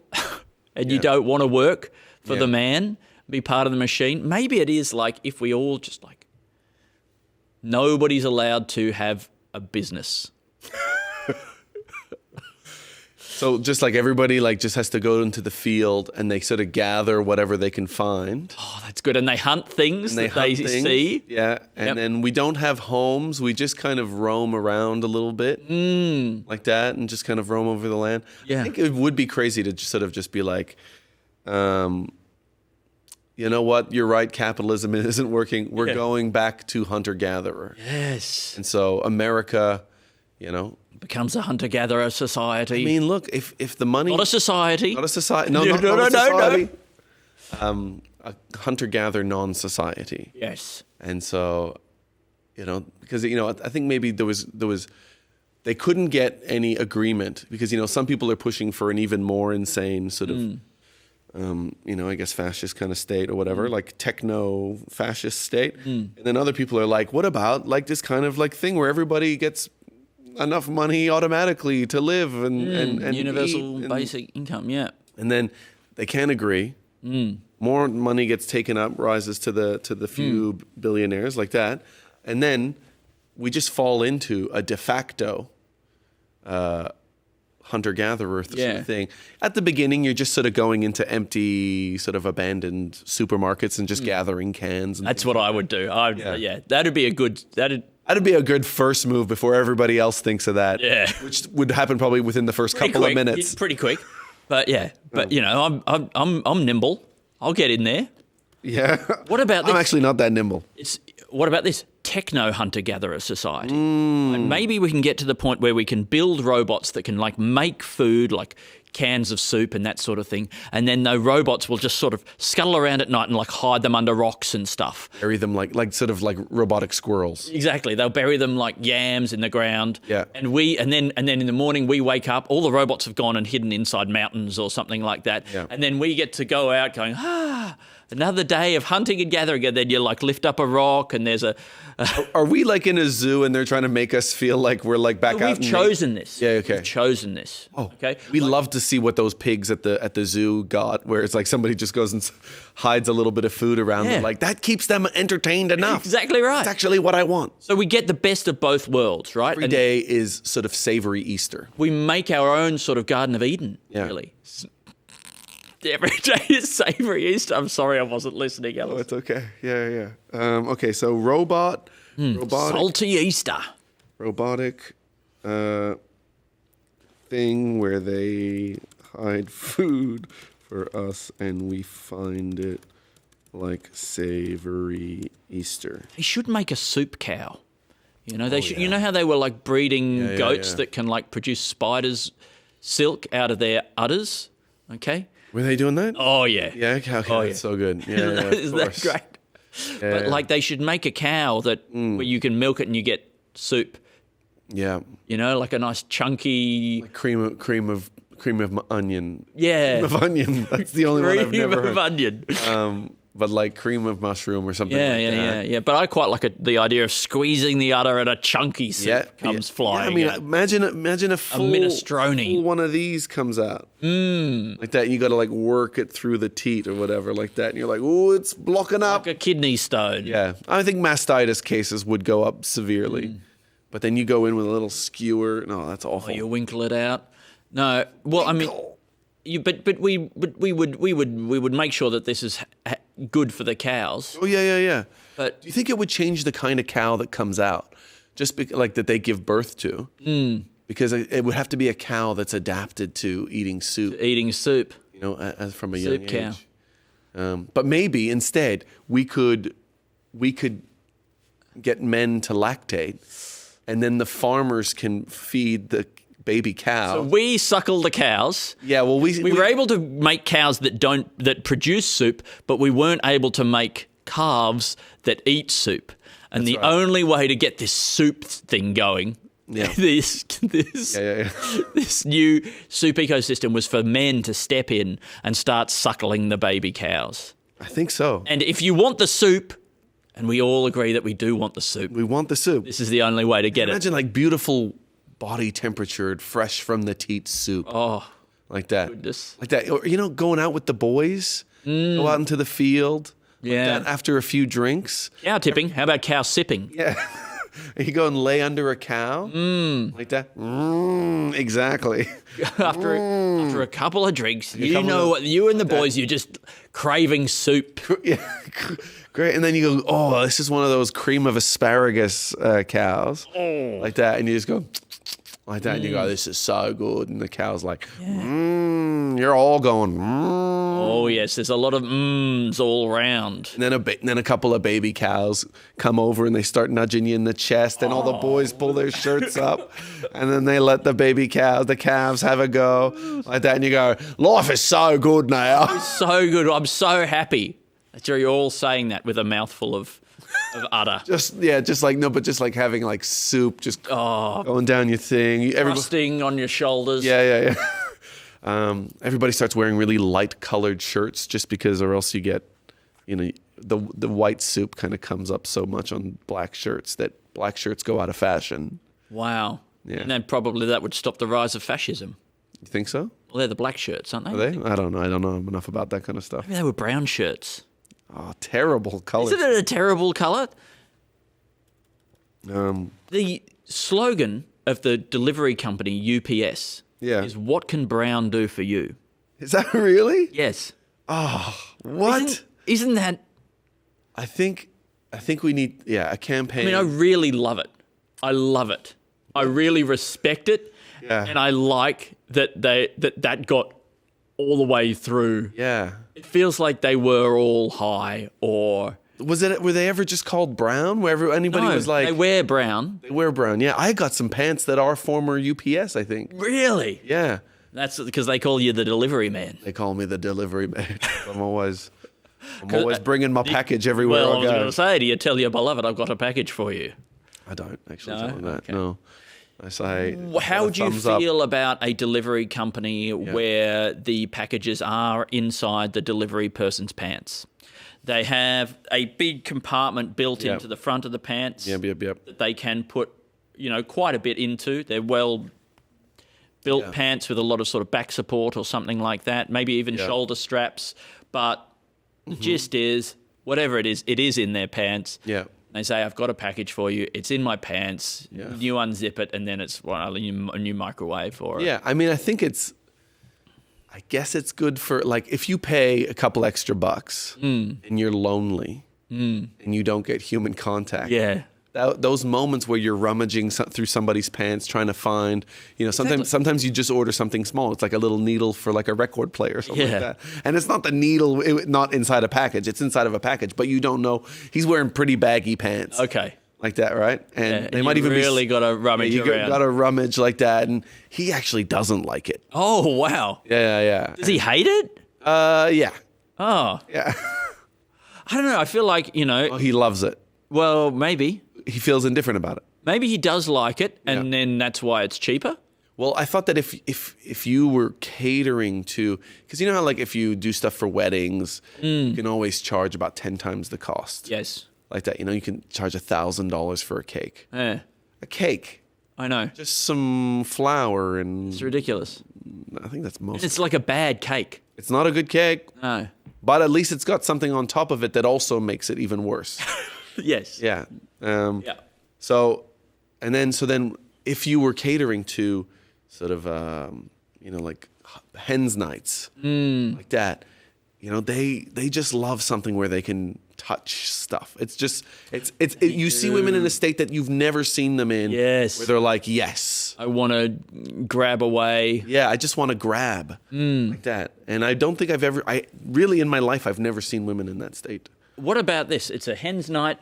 and you don't want to work for the man, be part of the machine. Maybe it is like if we all just like, nobody's allowed to have a business. So just like everybody like just has to go into the field and they sort of gather whatever they can find. Oh, that's good. And they hunt things that they see. Yeah. And then we don't have homes. We just kind of roam around a little bit like that and just kind of roam over the land. Yeah. I think it would be crazy to just sort of just be like, you know what? You're right. Capitalism isn't working. We're going back to hunter-gatherer. Yes. And so America, becomes a hunter-gatherer society. I mean, look, if the money... Not a society. Not a society. No, not a society. No. A hunter-gatherer non-society. Yes. And so, because, I think maybe there was... They couldn't get any agreement because, some people are pushing for an even more insane sort of... I guess fascist kind of state or whatever, like techno-fascist state. And then other people are like, what about like this kind of like thing where everybody gets enough money automatically to live and universal eat basic income, And then they can't agree. More money gets taken up, rises to the few billionaires like that. And then we just fall into a de facto hunter-gatherer sort of thing. At the beginning, you're just sort of going into empty, sort of abandoned supermarkets and just gathering cans. And that's what I would do. That'd be a good... That'd be a good first move before everybody else thinks of that. Yeah, which would happen probably within the first couple of minutes. Pretty quick, but I'm nimble. I'll get in there. Yeah. What about this? I'm actually not that nimble. What about this techno hunter-gatherer society? And maybe we can get to the point where we can build robots that can like make food, like cans of soup and that sort of thing. And then the robots will just sort of scuttle around at night and like hide them under rocks and stuff. Bury them like sort of like robotic squirrels. Exactly. They'll bury them like yams in the ground. Yeah. And then in the morning we wake up, all the robots have gone and hidden inside mountains or something like that. Yeah. And then we get to go out going, another day of hunting and gathering, and then you like lift up a rock and there's Are we like in a zoo and they're trying to make us feel like we're like back out? We've chosen this. Yeah, okay. We've chosen this. Oh, okay. We love to see what those pigs at the zoo got, where it's like somebody just goes and hides a little bit of food around them. Like that keeps them entertained enough. Exactly right. That's actually what I want. So we get the best of both worlds, right? Every day is sort of savory Easter. We make our own sort of Garden of Eden, really. Every day is savory Easter. I'm sorry I wasn't listening, Alice. Oh, it's okay. Yeah. Okay, so robotic. Salty Easter. Robotic thing where they hide food for us and we find it like savory Easter. He should make a soup cow. You know, you know how they were like breeding goats that can like produce spiders' silk out of their udders? Okay. Were they doing that? Oh, yeah. Yeah, okay, that's so good. Yeah, Isn't that great? Yeah, but like they should make a cow that where you can milk it and you get soup. Yeah. You know, like a nice chunky... Like cream of onion. Yeah. Cream of onion. That's the only one I've never heard. Cream of onion. But like cream of mushroom or something Yeah. But I quite like the idea of squeezing the udder and a chunky soup comes flying. Yeah, I mean, imagine a full minestrone. Full one of these comes out. Like that, and you got to like work it through the teat or whatever like that. And you're like, oh, it's blocking up. Like a kidney stone. Yeah. I think mastitis cases would go up severely. But then you go in with a little skewer. No, that's awful. You winkle it out. No, well, I mean... But we would make sure that this is good for the cows. Oh yeah. But do you think it would change the kind of cow that comes out, just like that they give birth to? Because it would have to be a cow that's adapted to eating soup. You know, as from a young soup cow. age. But maybe instead we could get men to lactate, and then the farmers can feed the baby cow. So we suckle the cows. Yeah, well, we were able to make cows that produce soup, but we weren't able to make calves that eat soup. And the only way to get this soup thing going, this new soup ecosystem, was for men to step in and start suckling the baby cows. I think so. And if you want the soup, and we all agree that we do want the soup. We want the soup. This is the only way to get Imagine like beautiful body temperatured, fresh from the teat soup. Oh, like that. Goodness. Like that. Or, you know, going out with the boys, go out into the field. Yeah. Like that, after a few drinks. Cow tipping. How about cow sipping? Yeah. You go and lay under a cow. Like that. Exactly. After a couple of drinks, you know what? You and the boys, you're just craving soup. Yeah. Great. And then you go, oh, this is one of those cream of asparagus cows. Like that. And you just go... like that, and you go, this is so good. And the cow's like, you're all going, Oh, yes, there's a lot of all around. And then a couple of baby cows come over and they start nudging you in the chest, and all the boys pull their shirts up, and then they let the calves have a go. Like that, and you go, life is so good now. It's so good. I'm so happy. That's you're all saying that with a mouthful of udder. Just like having like soup just going down your thing. Rusting on your shoulders. Yeah. Everybody starts wearing really light colored shirts just because, or else you get, you know, the white soup kind of comes up so much on black shirts that black shirts go out of fashion. Wow. Yeah. And then probably that would stop the rise of fascism. You think so? Well, they're the black shirts, aren't they? Are they? I don't know. I don't know enough about that kind of stuff. Maybe they were brown shirts. Oh, terrible color. Isn't it a terrible colour? The slogan of the delivery company UPS is, "What can brown do for you?" Is that really? Yes. Oh, what? Isn't that... I think we need, a campaign. I mean, I really love it. I love it. I really respect it. Yeah. And I like that that got all the way through. Yeah. It feels like they were all high, or... Were they ever just called brown? Wherever anybody was like... they wear brown. They wear brown, yeah. I got some pants that are former UPS, I think. Really? Yeah. That's because they call you the delivery man. They call me the delivery man. I'm always bringing my package everywhere I go. Well, I was going to say, do you tell your beloved, I've got a package for you? I don't actually tell them that, no. I say... How do you feel about a delivery company where the packages are inside the delivery person's pants? They have a big compartment built into the front of the pants that they can put, quite a bit into. They're well-built pants with a lot of sort of back support or something like that, maybe even shoulder straps. But the gist is, whatever it is in their pants. Yeah. They say, I've got a package for you. It's in my pants. Yeah. You unzip it, and then it's a new microwave for it. Yeah, I mean, I guess it's good for, like, if you pay a couple extra bucks and you're lonely and you don't get human contact. Yeah. Those moments where you're rummaging through somebody's pants trying to find, sometimes you just order something small. It's like a little needle for like a record player or something like that. And it's not the needle, not inside a package. It's inside of a package, but you don't know. He's wearing pretty baggy pants. Okay. like that, right? And they might even really got to rummage around. You got to rummage like that, and he actually doesn't like it. Oh wow! Yeah. Does he hate it? Yeah. Oh yeah. I don't know. I feel like Oh, he loves it. Well, maybe he feels indifferent about it. Maybe he does like it, and then that's why it's cheaper. Well, I thought that if you were catering to, because you know how like if you do stuff for weddings, you can always charge about 10 times the cost. Yes. Like that, you can charge $1,000 for a cake. Yeah. A cake. I know. Just some flour and... It's ridiculous. I think that's most... It's like a bad cake. It's not a good cake. No. But at least it's got something on top of it that also makes it even worse. Yes. Yeah. Yeah. So then if you were catering to sort of, like hens nights, like that, they just love something where they can touch stuff. It's just, you see women in a state that you've never seen them in. Yes. Where they're like, yes. I want to grab away. Yeah, I just want to grab like that. And I don't think really in my life, I've never seen women in that state. What about this? It's a hens night,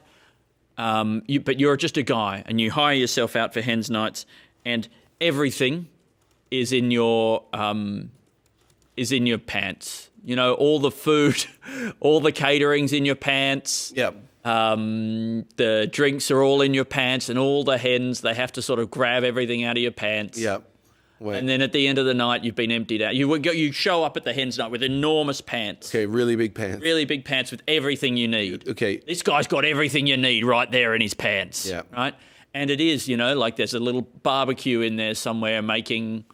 but you're just a guy and you hire yourself out for hens nights and everything is in your pants. All the food, all the catering's in your pants. Yep. The drinks are all in your pants, and all the hens, they have to sort of grab everything out of your pants. Yep. And then at the end of the night, you've been emptied out. You show up at the hens night with enormous pants. Okay, really big pants. Really big pants with everything you need. Okay. This guy's got everything you need right there in his pants. Yeah. Right? And it is, like there's a little barbecue in there somewhere making...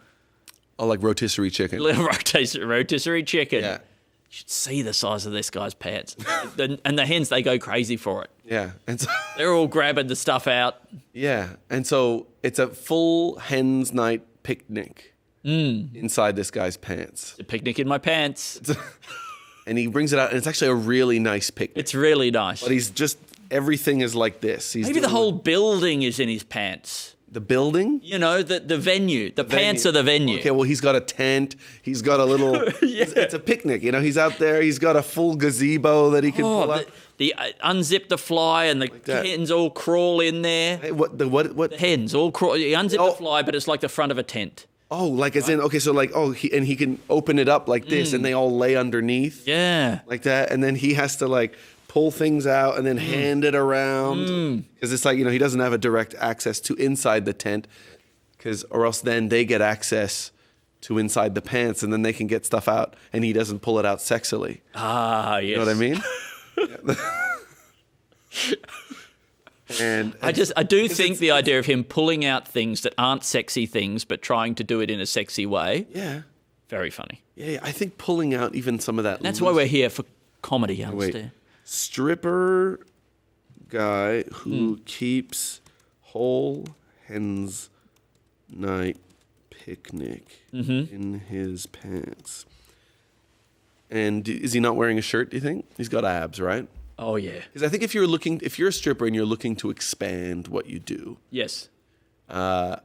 Oh, like rotisserie chicken. Little rotisserie chicken. Yeah. You should see the size of this guy's pants. And the hens, they go crazy for it. Yeah. And so, they're all grabbing the stuff out. Yeah. And so it's a full hens night picnic inside this guy's pants. It's a picnic in my pants. And he brings it out, and it's actually a really nice picnic. It's really nice. But he's just, everything is like this. Maybe the whole building is in his pants. The building? The venue. The pants of the venue. Okay, well, he's got a tent. He's got a little... It's a picnic, he's out there. He's got a full gazebo that he can pull out. Unzip the fly and the hens all crawl in there. Hey, what? The hens all crawl. You unzip the fly, but it's like the front of a tent. Oh, like as in, okay, so like, he can open it up like this and they all lay underneath. Yeah. Like that. And then he has to like pull things out and then hand it around. Because it's like, he doesn't have a direct access to inside the tent or else then they get access to inside the pants and then they can get stuff out and he doesn't pull it out sexily. Ah, yes. You know what I mean? And I do think the idea of him pulling out things that aren't sexy things but trying to do it in a sexy way. Yeah. Very funny. Yeah, I think pulling out even some of that. That's why we're here for comedy, Alasdair. Stripper guy who keeps whole hens night picnic in his pants. And is he not wearing a shirt, do you think? He's got abs, right? Oh, yeah. Because I think if you're a stripper and you're looking to expand what you do. Yes. I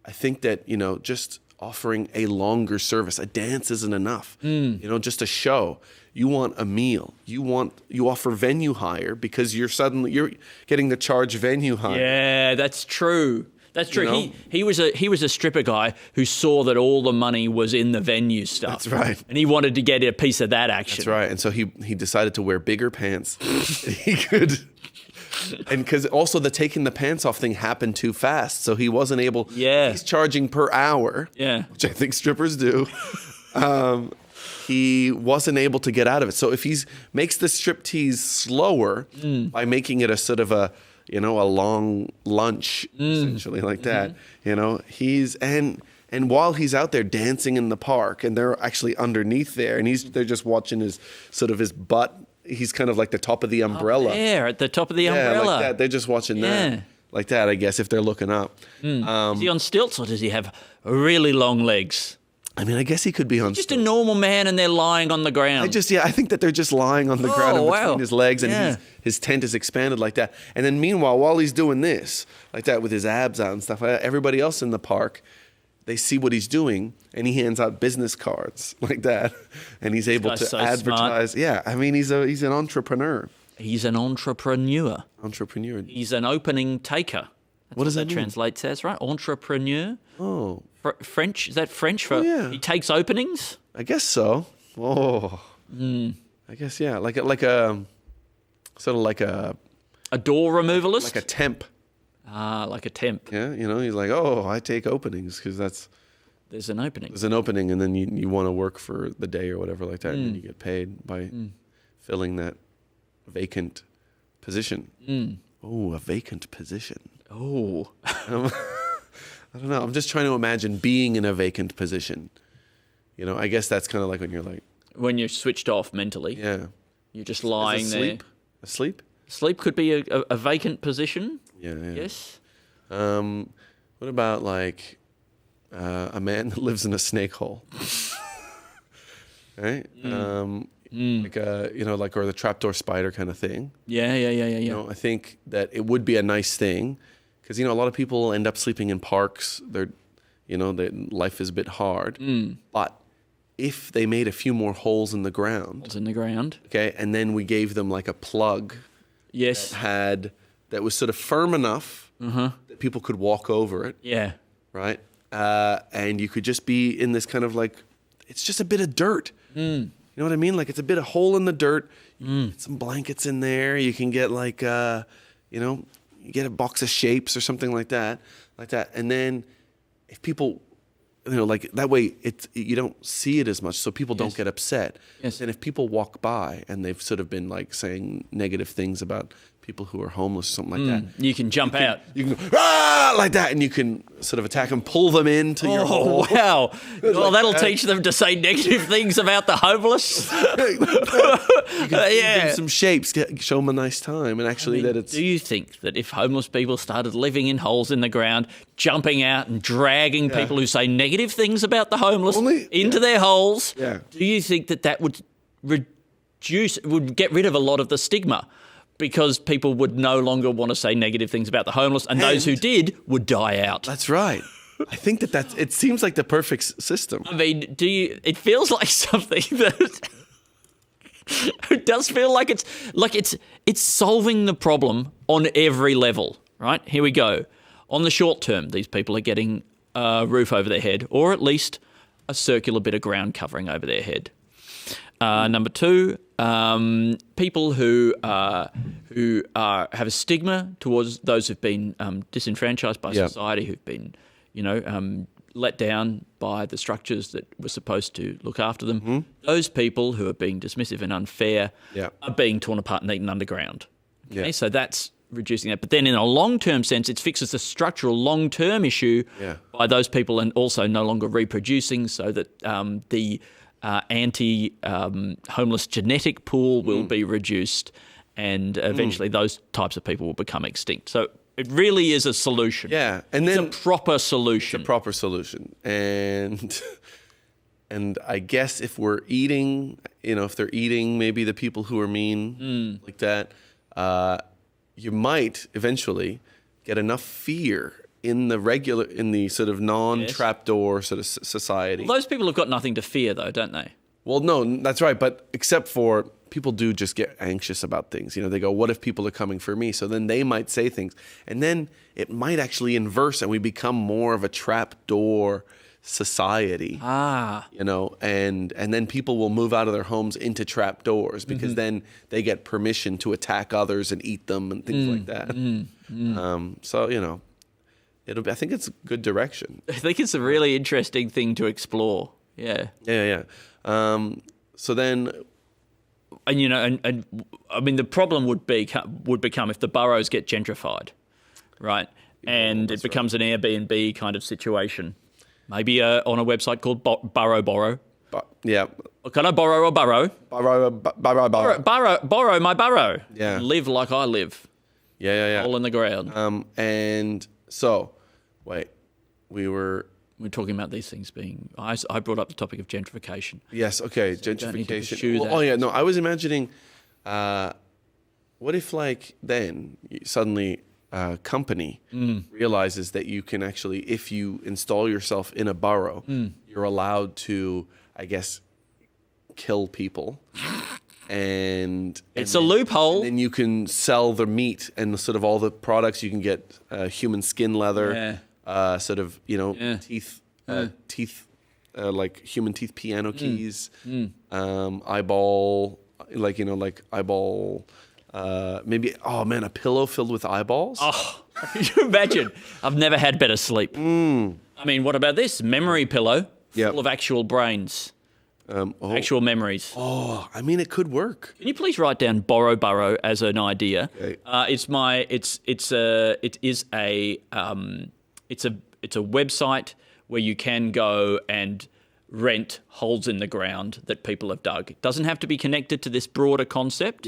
think that, just offering a longer service, a dance isn't enough. Just a show. You want a meal. You offer venue hire because you're getting the charge venue hire. Yeah, that's true. That's true. He was a stripper guy who saw that all the money was in the venue stuff. That's right. And he wanted to get a piece of that action. That's right. And so he decided to wear bigger pants. He could. And because also the taking the pants off thing happened too fast, so he wasn't able. Yeah. He's charging per hour. Yeah. Which I think strippers do. He wasn't able to get out of it. So if he makes the striptease slower by making it a sort of a long lunch, essentially like that, and while he's out there dancing in the park and they're actually underneath there and they're just watching his butt. He's kind of like the top of the umbrella. Up there at the top of the umbrella. Like that. They're just watching that. Like that, I guess, if they're looking up. Is he on stilts or does he have really long legs? I mean, I guess he could be on. Just a normal man, and they're lying on the ground. I think that they're just lying on the ground in between his legs, and his tent is expanded like that. And then, meanwhile, while he's doing this, like that, with his abs out and stuff like that, everybody else in the park, they see what he's doing, and he hands out business cards like that, and he's able to advertise. Smart. Yeah, I mean, he's an entrepreneur. He's an entrepreneur. Entrepreneur. He's an opening taker. That's what does that mean? Translates as, right? Entrepreneur. Oh. French. Is that French for he takes openings? I guess so. Oh. I guess, yeah. Like a sort of like a door removalist? Like a temp. Ah, like a temp. Yeah, he's like, oh, I take openings because there's an opening. There's an opening, and then you want to work for the day or whatever like that, and then you get paid by filling that vacant position. Oh, a vacant position. Oh. I don't know. I'm just trying to imagine being in a vacant position. I guess that's kind of like when you're like... When you're switched off mentally. Yeah. You're just lying there. Asleep? Sleep could be a vacant position. Yeah. Yes. What about like a man that lives in a snake hole? Right? Like or the trapdoor spider kind of thing. Yeah. I think that it would be a nice thing because a lot of people end up sleeping in parks. Their life is a bit hard. But if they made a few more holes in the ground, okay, and then we gave them like a plug, that was sort of firm enough that people could walk over it. Yeah. Right. And you could just be in this kind of like, it's just a bit of dirt. You know what I mean? Like it's a bit of hole in the dirt. You can get some blankets in there. You can get like, you get a box of shapes or something like that. And then if people, like that way you don't see it as much, so people don't get upset. Yes. And if people walk by and they've sort of been like saying negative things about people who are homeless or something like that, you can jump out. You can go, like that, and you can sort of attack and pull them into your hole. Oh, wow. Well, that'll teach them to say negative things about the homeless. You can give them some shapes, show them a nice time, and actually Do you think that if homeless people started living in holes in the ground, jumping out and dragging people who say negative things about the homeless into their holes, do you think that would would get rid of a lot of the stigma? Because people would no longer want to say negative things about the homeless, and those who did would die out. That's right. I think it seems like the perfect system. I mean, it feels like something that it does feel like it's solving the problem on every level, right? Here we go. On the short term, these people are getting a roof over their head, or at least a circular bit of ground covering over their head. Number two, people who have a stigma towards those who've been disenfranchised by society, who've been, let down by the structures that were supposed to look after them. Those people who are being dismissive and unfair are being torn apart and eaten underground. Okay, so that's reducing that. But then in a long-term sense, it fixes the structural long-term issue by those people and also no longer reproducing, so that the anti-homeless genetic pool will be reduced, and eventually those types of people will become extinct. So it really is a solution. Yeah, and then it's a proper solution. And I guess if we're eating, if they're eating maybe the people who are mean like that, you might eventually get enough fear in the sort of non-trapdoor sort of society. Well, those people have got nothing to fear, though, don't they? Well, no, that's right. But except for people do just get anxious about things. They go, what if people are coming for me? So then they might say things. And then it might actually inverse and we become more of a trapdoor society. And then people will move out of their homes into trapdoors because then they get permission to attack others and eat them and things like that. So, I think it's a good direction. I think it's a really interesting thing to explore. Yeah. So then, and I mean, the problem would become if the boroughs get gentrified, right? And it becomes an Airbnb kind of situation. Maybe on a website called Borrow. Can I borrow a burrow? Borrow my burrow. Yeah. Live like I live. Yeah. All in the ground. And so, wait, we're talking about these things being... I brought up the topic of gentrification. Yes, okay, so gentrification. I was imagining, what if then suddenly a company realizes that you can actually, if you install yourself in a burrow, you're allowed to, I guess, kill people and It's a loophole. And you can sell the meat and sort of all the products. You can get human skin leather, sort of teeth, like human teeth piano keys, eyeball, like eyeball. Maybe a pillow filled with eyeballs. Oh, can you imagine? I've never had better sleep. I mean, what about this memory pillow full of actual brains? Actual memories. Oh, I mean, it could work. Can you please write down Burrow as an idea? Okay. It's a website where you can go and rent holes in the ground that people have dug. It doesn't have to be connected to this broader concept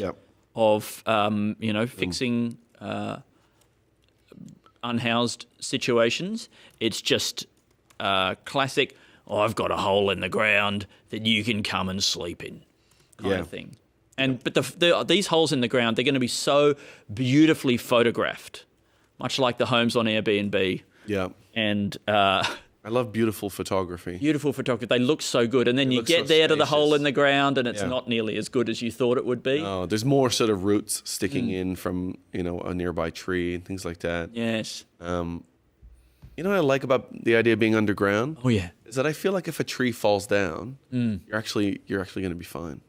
of fixing unhoused situations. It's just classic. Oh, I've got a hole in the ground that you can come and sleep in, kind of thing. But these holes in the ground, they're going to be so beautifully photographed, much like the homes on Airbnb. Yeah. And I love beautiful photography. Beautiful photography. They look so good. And then you get there to the hole in the ground and it's not nearly as good as you thought it would be. Oh, there's more sort of roots sticking in from, a nearby tree and things like that. Yes. You know what I like about the idea of being underground? Oh, yeah. Is that I feel like if a tree falls down, you're actually going to be fine.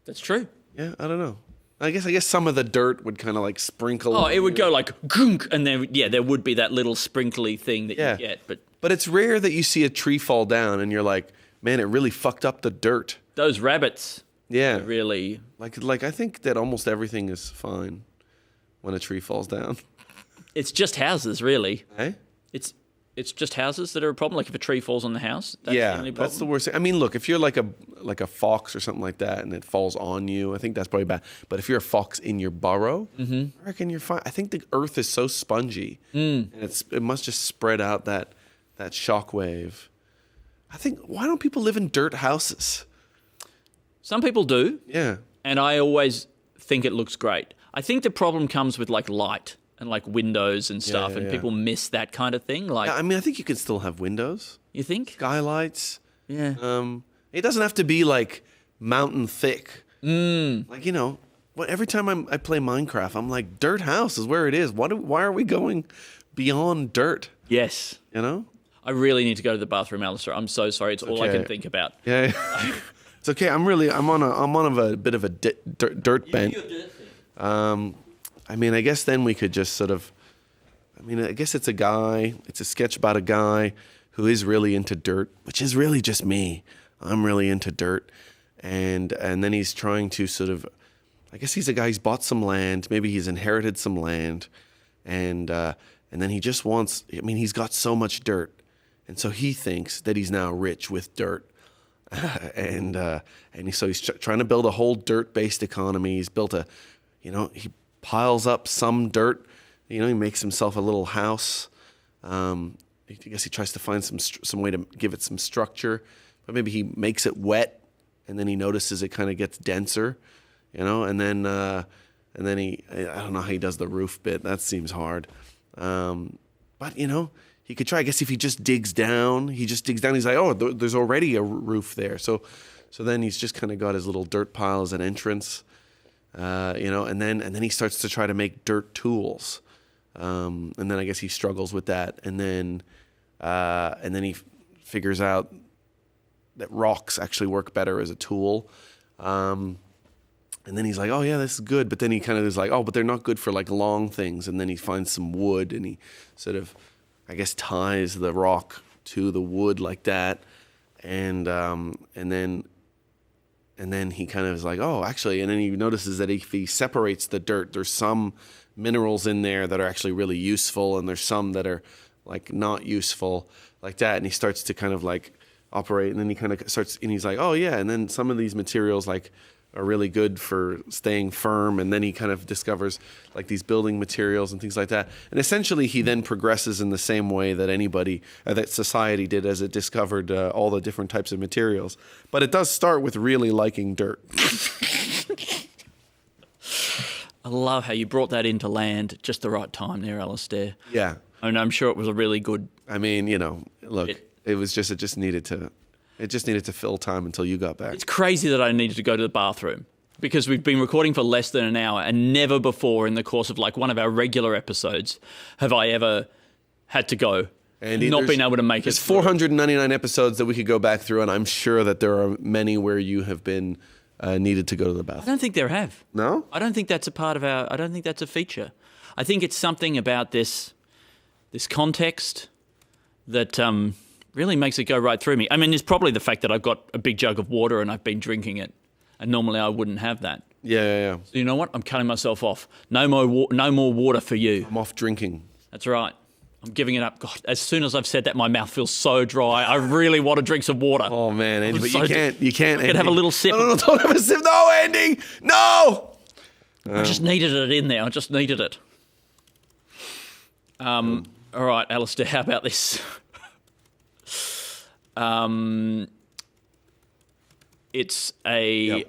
That's true. Yeah, I don't know. I guess some of the dirt would kind of like sprinkle. Oh, it would go like gunk, and then there would be that little sprinkly thing that you get. But it's rare that you see a tree fall down and you're like, man, it really fucked up the dirt. Those rabbits. Yeah. Really. Like I think that almost everything is fine when a tree falls down. It's just houses, really. Hey? It's just houses that are a problem. Like if a tree falls on the house, that's the only problem. That's the worst thing. I mean, look, if you're like a fox or something like that and it falls on you, I think that's probably bad. But if you're a fox in your burrow, I reckon you're fine. I think the earth is so spongy, and it must just spread out that shock wave. I think, why don't people live in dirt houses? Some people do. Yeah. And I always think it looks great. I think the problem comes with like light and like windows and stuff, and people miss that kind of thing. Like, I mean, I think you can still have windows. You think? Skylights. Yeah. It doesn't have to be like mountain thick. Like, every time I play Minecraft, I'm like, dirt house is where it is. Why are we going beyond dirt? Yes. I really need to go to the bathroom, Alasdair. I'm so sorry. It's all I can think about. Yeah. It's okay. I'm on a bit of a dirt bent. I mean, I guess then we could just sort of, I guess it's a sketch about a guy who is really into dirt, which is really just me. I'm really into dirt. And then he's trying to sort of, I guess he's a guy who's bought some land, maybe he's inherited some land, and then he just wants, he's got so much dirt. And so he thinks that he's now rich with dirt. So he's trying to build a whole dirt-based economy. He's built he piles up some dirt. He makes himself a little house. I guess he tries to find some way to give it some structure. But maybe he makes it wet, and then he notices it kind of gets denser, And then he, I don't know how he does the roof bit. That seems hard. But he could try. I guess if he just digs down, he's like, oh, there's already a roof there. So then he's just kind of got his little dirt pile as an entrance. And then he starts to try to make dirt tools, and then I guess he struggles with that, and then he figures out that rocks actually work better as a tool, and then he's like, oh yeah, this is good, but then he kind of is like, oh, but they're not good for like long things, and then he finds some wood, and he sort of, I guess, ties the rock to the wood like that, and then he kind of is like, oh, actually, and then he notices that if he separates the dirt, there's some minerals in there that are actually really useful, and there's some that are like not useful, like that. And he starts to kind of like operate, and then he kind of starts, and he's like, oh yeah, and then some of these materials like are really good for staying firm, and then he kind of discovers like these building materials and things like that. And essentially he then progresses in the same way that that society did as it discovered all the different types of materials. But it does start with really liking dirt. I love how you brought that into land at just the right time there, Alasdair. Yeah. And I'm sure it was a really good... Look, it just needed to... It just needed to fill time until you got back. It's crazy that I needed to go to the bathroom because we've been recording for less than an hour, and never before in the course of like one of our regular episodes have I ever had to go and not been able to make it. There's 499 episodes that we could go back through, and I'm sure that there are many where you have been needed to go to the bathroom. I don't think there have. No? I don't think that's a part of I don't think that's a feature. I think it's something about this context that really makes it go right through me. I mean, it's probably the fact that I've got a big jug of water and I've been drinking it, and normally I wouldn't have that. Yeah. So you know what? I'm cutting myself off. No more water for you. I'm off drinking. That's right. I'm giving it up. God, as soon as I've said that, my mouth feels so dry. I really want to drink some water. Oh, man, Andy, but you can't, I could have a little sip. No, don't have a sip. No, Andy, no! I just needed it in there. I just needed it. All right, Alasdair, how about this? It's a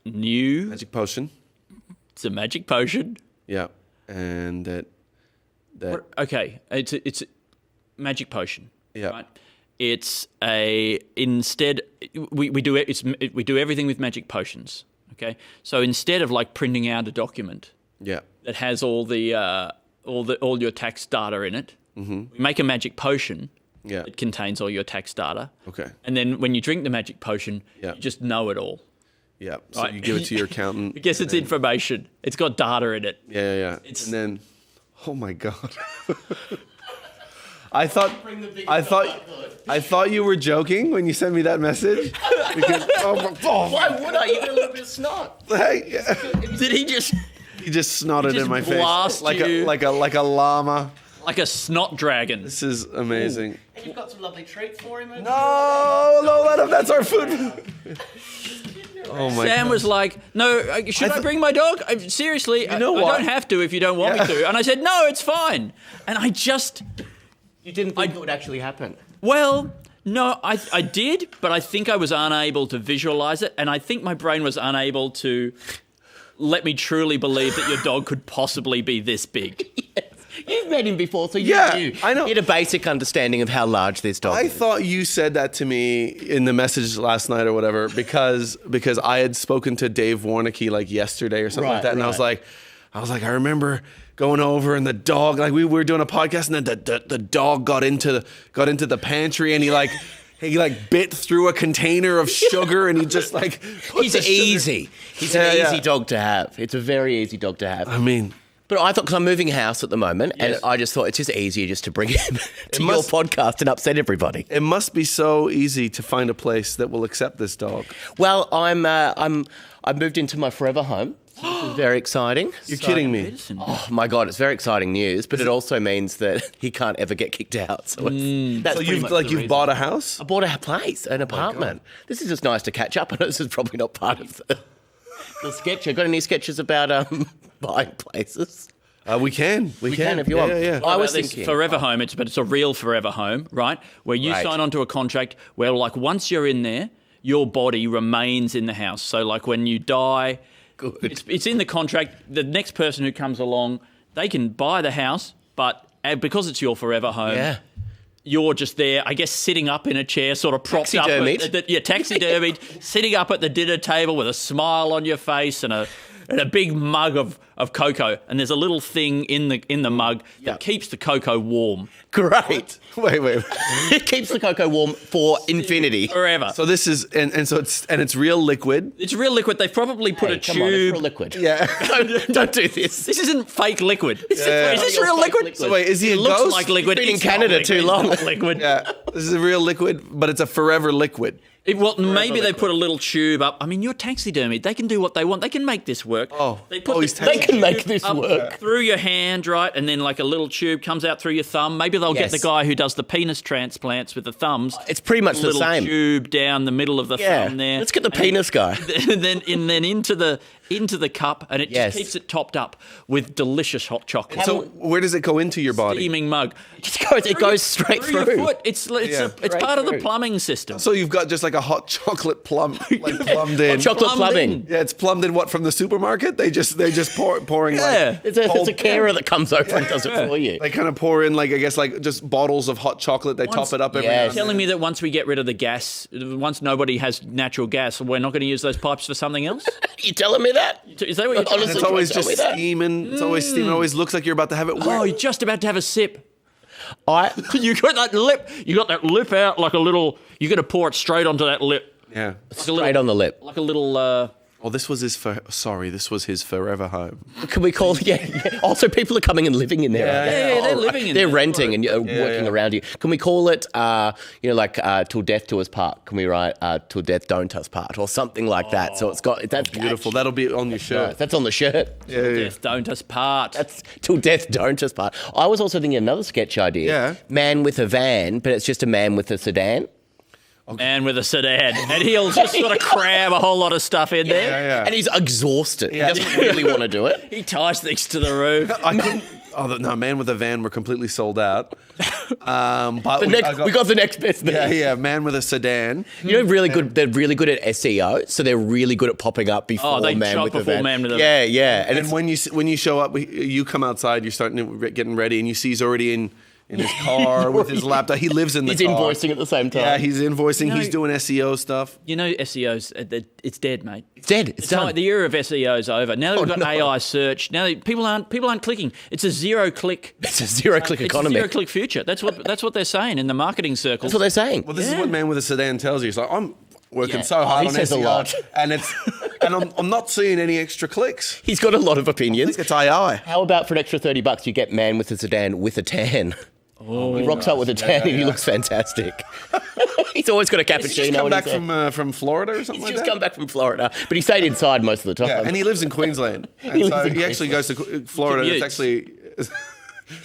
new... Magic potion. It's a magic potion. Yeah, and that... Okay, it's a magic potion. Yeah. Right? It's instead we do everything with magic potions. Okay, so instead of like printing out a document that has all your tax data in it, we make a magic potion that contains all your tax data. Okay, and then when you drink the magic potion, you just know it all. Yeah, so you give it to your accountant. I guess it's information. It's got data in it. Yeah. And then, oh my God. I thought you were joking when you sent me that message. Because, why would I? You got a little bit of snot. Did he just? He just snotted in my face like a llama, like a snot dragon. This is amazing. And you've got some lovely treats for him. No, let him. That's our food. Oh my Sam God. was like, "No, should I bring my dog? Seriously, I don't have to if you don't want me to." And I said, "No, it's fine." And I just... You didn't think it would actually happen? Well, no, I did, but I think I was unable to visualize it, and I think my brain was unable to let me truly believe that your dog could possibly be this big. Yes. You've met him before, so you knew. I know. You had a basic understanding of how large this dog is. I thought you said that to me in the message last night or whatever because I had spoken to Dave Warneke like yesterday or something like that, and I was like, I remember going over and the dog, like we were doing a podcast, and then the dog got into the pantry, and he bit through a container of sugar, and he just like he's easy. He's an easy dog to have. It's a very easy dog to have. I mean. But I thought, because I'm moving house at the moment, and I just thought it's just easier just to bring him to your podcast and upset everybody. It must be so easy to find a place that will accept this dog. Well, I moved into my forever home. So this is very exciting. You're kidding me. Oh my God, it's very exciting news, but it also means that he can't ever get kicked out. So that's you've bought a house? I bought a place, an apartment. This is just nice to catch up. I know this is probably not part of the sketch. Got any sketches about buying places? We can if you want. Yeah. I was thinking forever home. It's a real forever home, right? Where you sign onto a contract where, like, once you're in there, your body remains in the house. So, like, when you die, it's in the contract. The next person who comes along, they can buy the house, but because it's your forever home, you're just there, I guess, sitting up in a chair, sort of propped up. Taxidermied, sitting up at the dinner table with a smile on your face and a big mug of cocoa, and there's a little thing in the mug that keeps the cocoa warm. Great. Wait. It keeps the cocoa warm for infinity. Forever. So this is so it's real liquid. It's real liquid. They've probably put a tube. Come on, it's real liquid. Yeah. Don't do this. This isn't fake liquid. Is this real liquid? So wait, is he a looks ghost? like liquid. It's been in Canada too long. Liquid. Yeah. This is a real liquid, but it's a forever liquid. Maybe they put a little tube up. I mean, you're taxidermied. They can do what they want. They can make this work. They can make this work. Through your hand, right? And then like a little tube comes out through your thumb. Maybe they'll get the guy who does the penis transplants with the thumbs. It's pretty much the same. Little tube down the middle of the thumb there. Let's get the penis guy. And then into the cup, and it just keeps it topped up with delicious hot chocolate. So where does it go into your body? Steaming mug. It goes straight through. Your foot. It's part of the plumbing system. So you've got just like like a hot chocolate plumbed in. Chocolate Plumbed plumbing. in. Yeah, it's plumbed in from the supermarket. They just pouring Yeah. like It's a carer that comes over and does it for you. they kind of pour in like I guess like just bottles of hot chocolate. They top it up every now and Telling me that once we get rid of the gas, once nobody has natural gas, we're not going to use those pipes for something else? You telling me that? Is that what you're Honestly, And it's always tell just me that. steaming. It's always steaming. It always looks like you're about to have it. Oh, you're just about to have a sip. I You got that lip. You got that lip out like a little. You're going to pour it straight onto that lip. Yeah. straight on the lip. Like a little. Oh, this was his. This was his forever home. Can we call? Yeah. Also, people are coming and living in there. Yeah, I guess. yeah, they're living in They're there. renting and working around you. Can we call it? Like till death do us part. Can we write till death don't us part or something like that? So it's got that's Beautiful. That'll be on your shirt. Nice. That's on the shirt. Death don't us part. That's till death don't us part. I was also thinking another sketch idea. Yeah. Man with a van, but it's just a man with a sedan. Man with a sedan, and he'll just sort of cram a whole lot of stuff in there. Yeah. And he's exhausted. Yeah. He doesn't really want to do it. He ties things to the roof. I couldn't. Oh no, Man with a Van were completely sold out. But We got the next best thing. yeah, Man with a Sedan. You know, really good. They're really good at SEO, so they're really good at popping up before they Man shop with a before van. Man with a Yeah, yeah. And, And when you show up, you come outside. You're getting ready, and you see he's already in his car with his laptop. He lives in the he's car. invoicing at the same time. Yeah, he's invoicing. You know- He's doing SEO stuff. You know, SEO's it's dead, mate. It's dead. It's done. The era of SEO's over. Now that we've got no. AI search, now that people aren't clicking. It's a zero-click. It's a zero-click It's economy. a zero-click future. That's what they're saying in the marketing circles. That's what they're saying. Well, this is what Man with a Sedan tells you. It's like I'm working Yeah. so hard He on says a SEO, lot. and I'm not seeing any extra clicks. He's got a lot of I opinions. think it's AI. How about for an extra $30 you get Man with a sedan with a tan? He rocks up with a tan and he looks fantastic. He's always got a He's just cappuccino. come in back his hand. from Florida or something He's like just that. come back from Florida, but he stayed inside most of the time. Yeah, and he lives in Queensland. And He so lives in he actually goes to Florida. It's Commutes. actually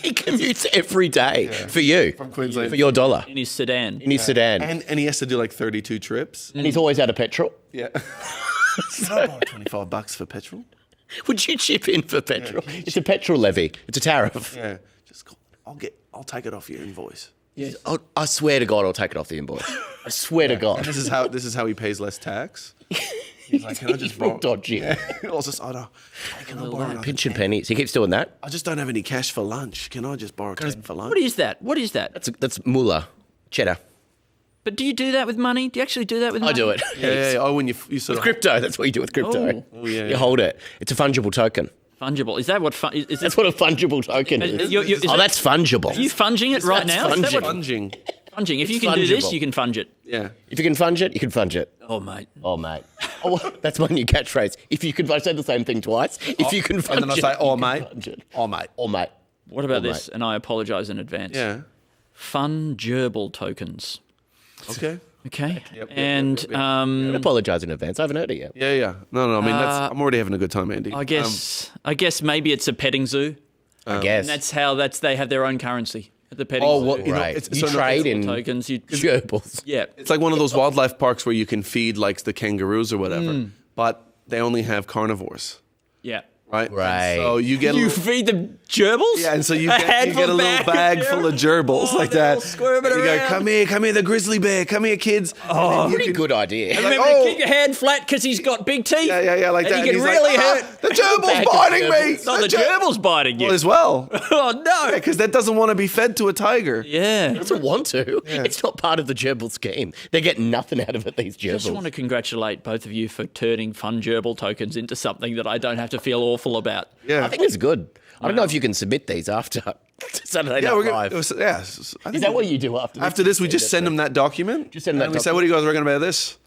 He commutes every day for you, from Queensland. for your dollar in his sedan. in his sedan, and he has to do like 32 trips. and he's always out of petrol. Yeah. Can I borrow $25 for petrol? Would you chip in for petrol? It's a petrol levy. It's a tariff. Yeah. Just call. I'll take it off your invoice. Yes. I swear to God, I'll take it off the invoice. I swear to God. This is how he pays less tax. He's like, can I just borrow? Dodgy. Yeah. I was just, can I borrow another Pinch and 10? pennies. He keeps doing that. I just don't have any cash for lunch. Can I just borrow 10 for lunch? What is that? What is that? That's moolah, cheddar. But do you do that with money? Do you actually do that with money? I do it. Yeah. Oh, when you sort of Crypto. That's what you do with crypto. Oh. yeah, You yeah. hold it. It's a fungible token. Fungible. Is that what is That's this? what a fungible token is. Is Oh, that- that's fungible. Are you funging it right That's now? Is that what funging. funging? If you It's can do this, fungible. you can funge it. Yeah. If you can funge it, you can funge it. Oh, mate. Oh, mate. Oh, that's my new catchphrase. If you can, I say the same thing twice. If you can funge And then I it, say, you oh, can mate. funge it. Oh, mate. Oh, mate. What about Oh, this? And I apologise in advance. Yeah. Fungible tokens. Okay. Okay. Yep, And I apologise in advance. I haven't heard it yet. Yeah. No. I mean, I'm already having a good time, Andy. I guess maybe it's a petting zoo. I guess. And that's how they have their own currency at the petting Oh, zoo. well, you know, right. it's- You so trade in Tokens. You gerbils. yeah. It's like one of those wildlife parks where you can feed like the kangaroos or whatever, but they only have carnivores, Yeah. right? Right. And so you get You feed them gerbils? yeah, and so you A get handful a little bag full of gerbils like they're that. all squirming And you go, around. come here, the grizzly bear, come here, kids. Oh, Pretty good idea. like, Remember oh. to keep your hand flat because he's got big teeth. yeah, like and that. He can he's really like, hurt. the gerbil's Bag of biting me. gerbils. No, the gerbil's biting you. as well, Oh no! because that doesn't want to be fed to a tiger. Yeah. It doesn't want to. It's not part of the gerbil scheme. They get nothing out of it, these I just gerbils. want to congratulate both of you for turning fun gerbil tokens into something that I don't have to feel awful about. Yeah, I think it's good. I don't know if you can submit these after Saturday yeah, Night we're Live. gonna, yeah. I Is think that what you do after this? after this, we just send them that document. Just send them and that we say, "What do you guys reckon about this?"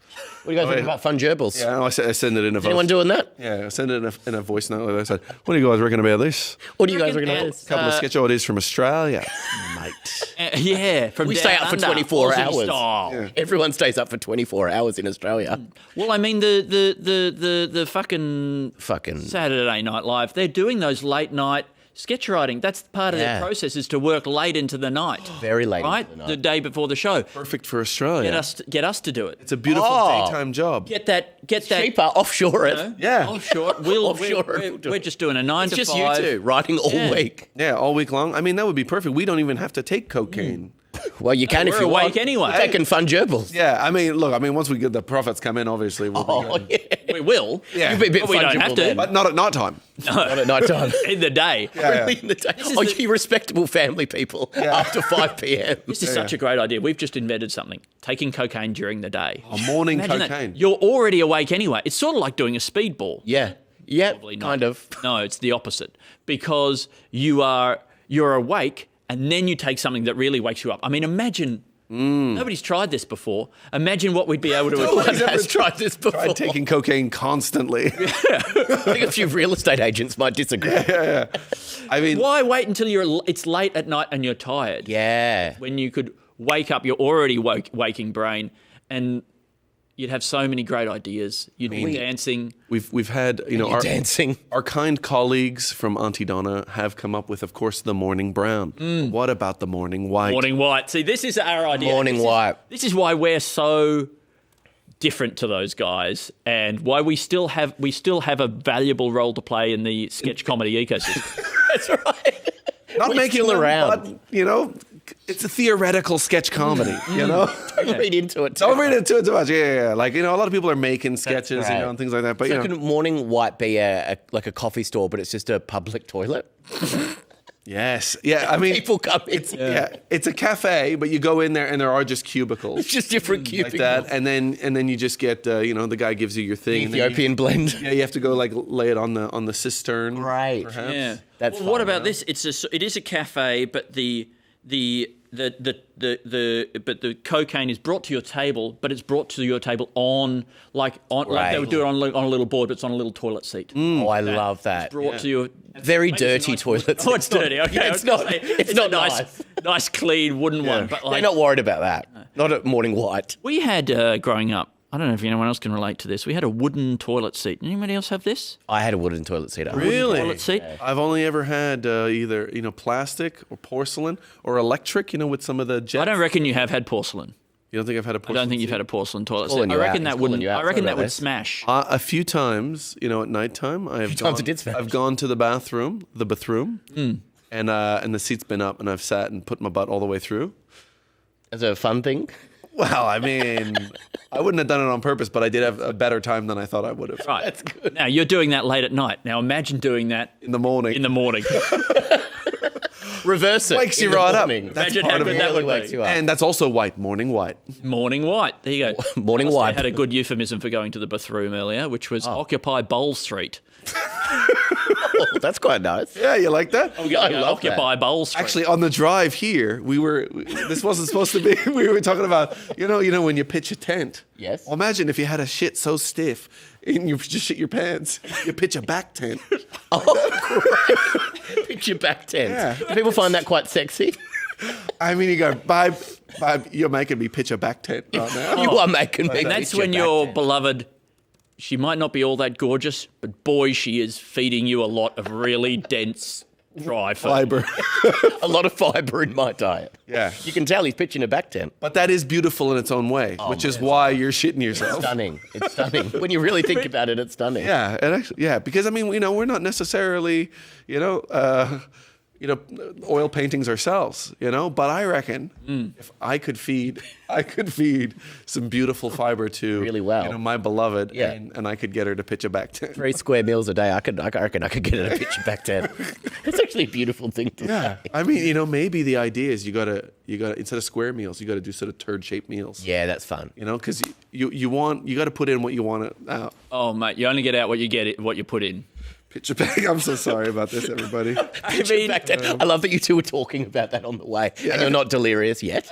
What do you guys think about fun gerbils? Yeah, I send it in a Is anyone voice. doing that? Yeah, I send it in a voice note. I said, "What do you guys reckon about this?" What do you guys Reckon reckon about it's, this? Couple of sketch ideas from Australia, mate. Yeah, from We down stay up for under, 24 Aussie hours. style. Everyone stays up for 24 hours in Australia. Well, I mean the fucking Saturday Night Live. They're doing those late night sketch writing. That's part of Yeah. their process is to work late into the night. Very late right? into the night. The day before the show. Perfect for Australia. Get us to do it. It's a beautiful Oh. daytime job. Get that. Cheaper, offshore it. know, Yeah. Offshore. Offshore. We're just doing a 9 It's to just 5. you two writing all Yeah. week. Yeah, all week long. I mean, that would be perfect. We don't even have to take cocaine. Well, you can if We're you awake want. anyway. We're taking fun gerbils. Yeah, I mean, look, once we get the profits come in, obviously we'll be Oh, good. yeah. We will. Yeah. You'll be a bit But we don't fungible have to. then. But not at night time. Not at night time. In the day. Really in the day. Oh, you respectable family people after 5 p.m. This is such a great idea. We've just invented something. Taking cocaine during the day. Morning Imagine that. cocaine. You're already awake anyway. It's sort of like doing a speedball. Yeah. Yeah, Probably not. kind of. No, it's the opposite. Because you're awake and then you take something that really wakes you up. I mean, imagine nobody's tried this before. Imagine what we'd be able to Nobody's achieve. ever tried this before. Tried taking cocaine constantly. I think a few real estate agents might disagree. I mean, Why wait until it's late at night and you're tired? Yeah. When you could wake up your already waking brain and you'd have so many great ideas. You'd be dancing. we've had, Dancing. our kind colleagues from Auntie Donna have come up with, of course, the morning brown. What about the morning white? Morning white. See, this is our idea. Morning white. This is why we're so different to those guys and why we still have a valuable role to play in the sketch comedy ecosystem. That's right. Not We're making still them, around. but, it's a theoretical sketch comedy, Don't read into it. Don't read into it too much. Yeah. Like, a lot of people are making sketches, right. and things like that. But, So can morning white be like a coffee store, but it's just a public toilet? yes. Yeah, I mean, People come in. it's a cafe, but you go in there and there are just cubicles. It's just different like cubicles. that, and then you just get the guy gives you your thing. and then Ethiopian blend. you have to go lay it on the cistern. Right. Perhaps. Yeah. That's well, what fun, about this? It is a cafe, but the cocaine is brought to your table, but it's brought to your table on like they would do it on a little board, but it's on a little toilet seat. Oh, I love that. Brought to your Very Maybe it's a dirty nice toilets. Oh, it's dirty. Okay, Yeah, I it's was gonna not. say, It's a not nice, clean wooden one. But They're not worried about that. Not at morning white. we had growing up. I don't know if anyone else can relate to this. We had a wooden toilet seat. Anybody else have this? I had a wooden toilet seat. Really? Toilet seat. I've only ever had either plastic or porcelain or electric. With some of the jets. I don't reckon you have had porcelain. You don't think I've had a I porcelain? don't think you've had a porcelain toilet calling seat. I you reckon out. that It's wouldn't. calling you out. I reckon Sorry that about would this. smash. A few times, at nighttime, times it did smash. I've gone to the bathroom, and the seat's been up, and I've sat and put my butt all the way through. As a fun thing. Well, I mean, I wouldn't have done it on purpose, but I did have a better time than I thought I would have. Right. That's good. Now you're doing that late at night. Now imagine doing that In the morning. in the morning. Reverse it. Wakes you in the right up. morning. That's Imagine part how of good it. that Really would wakes be. you up. And that's also white, morning white. Morning white. There you go. Morning Alasdair white. had a good euphemism for going to the bathroom earlier, which was occupy Bowl Street. Oh, that's quite nice. Yeah, you like that? I love that. Occupy Bowl Street. Actually, on the drive here, this wasn't supposed to be, we were talking about, when you pitch a tent. Yes. Well, imagine if you had a shit so stiff and you just shit your pants, you pitch a back tent. Picture back tent. Yeah. Do people find that quite sexy? I mean, you go, babe, you're making me pitch a back tent right now. You are making me. and that's picture when back your tent. beloved, she might not be all that gorgeous, but boy, she is feeding you a lot of really dense dry food. Fiber. a lot of fibre in my diet. Yeah. You can tell he's pitching a back tent. But that is beautiful in its own way, which is why you're shitting yourself. Stunning. It's stunning. When you really think about it, it's stunning. Yeah, and actually, because I mean, we're not necessarily, oil paintings ourselves, but I reckon if I could feed some beautiful fiber to Really well. my beloved, Yeah. and I could get her to pitch a back tent. 3 square meals a day. I reckon I could get it a picture back tent. It's actually a beautiful thing to Yeah, say. I mean, maybe the idea is you gotta instead of square meals, you gotta do sort of turd-shaped meals. Yeah, that's fun. Because you gotta put in what you want out. Oh, mate, you only get out what you put in. Picture back. I'm so sorry about this, everybody. I mean, Back tent. I love that you two were talking about that on the way, and you're not delirious yet.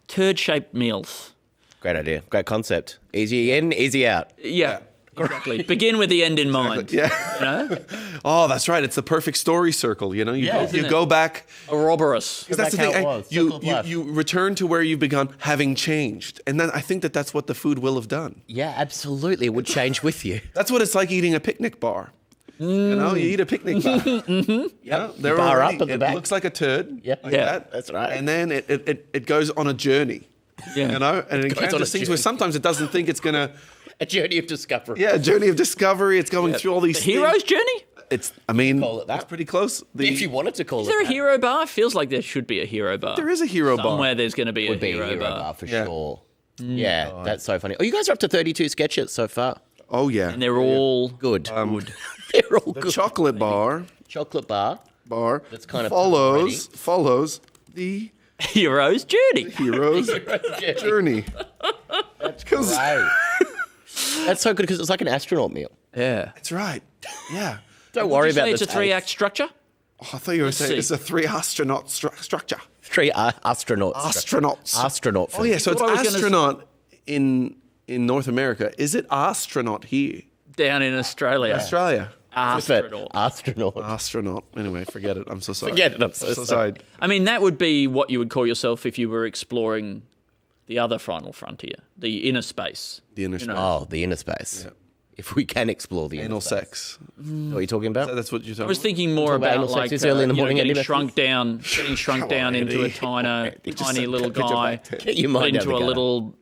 turd-shaped meals. Great idea. Great concept. Easy in, easy out. Yeah, exactly. Begin with the end in mind. Yeah. You know? Oh, that's right. It's the perfect story circle. You isn't go it? back. Ouroboros. Because that's the back thing. how it was. You Circle of life. you return to where you've begun, having changed, and then I think that's what the food will have done. Yeah, absolutely. It would change with you. That's what it's like eating a picnic bar. You eat a picnic bar. They're Bar already- up at the it back. looks like a turd. Yeah. like Yeah, that. that's right. And then it goes on a journey. Yeah. And it on a encounters things where journey. sometimes it doesn't think it's gonna A journey of discovery. Yeah, a journey of discovery. It's going through all these Hero's journey? It's, I mean, Call it that. it's pretty close. If you wanted to call Is it there a that. hero bar? Feels like there should be a hero bar. There is a hero bar. Somewhere there's going to be a Would be hero, a hero bar for Yeah. sure. Yeah, that's so funny. Oh, you guys are up to 32 sketches so far. Oh, yeah. And they're all Good. They're all The good. chocolate bar Chocolate bar. That's kind of follows the hero's journey. hero's journey. That's great. That's so good because it's like an astronaut meal. Yeah. That's right. Yeah. Don't worry about It's the a 3-act structure. Oh, I thought you were saying see. it's a 3 astronaut structure. 3 astronauts. Astronauts. Astronaut. Oh, yeah. So it's I was gonna astronaut in North America. Is it astronaut here? Down in Australia. Australia. Astronaut. Astronaut. Anyway, forget it. I'm so sorry. Forget it, I'm so sorry. I mean, that would be what you would call yourself if you were exploring the other final frontier, the inner space. The inner space. Oh, the inner space. Yeah. If we can explore the Anal inner space. sex. What are you talking about? That's what you're talking I was about? thinking more about about anal sex like this early in the morning, getting Andy shrunk down into a tiny little guy, Get your put mind out into the a gutter. little,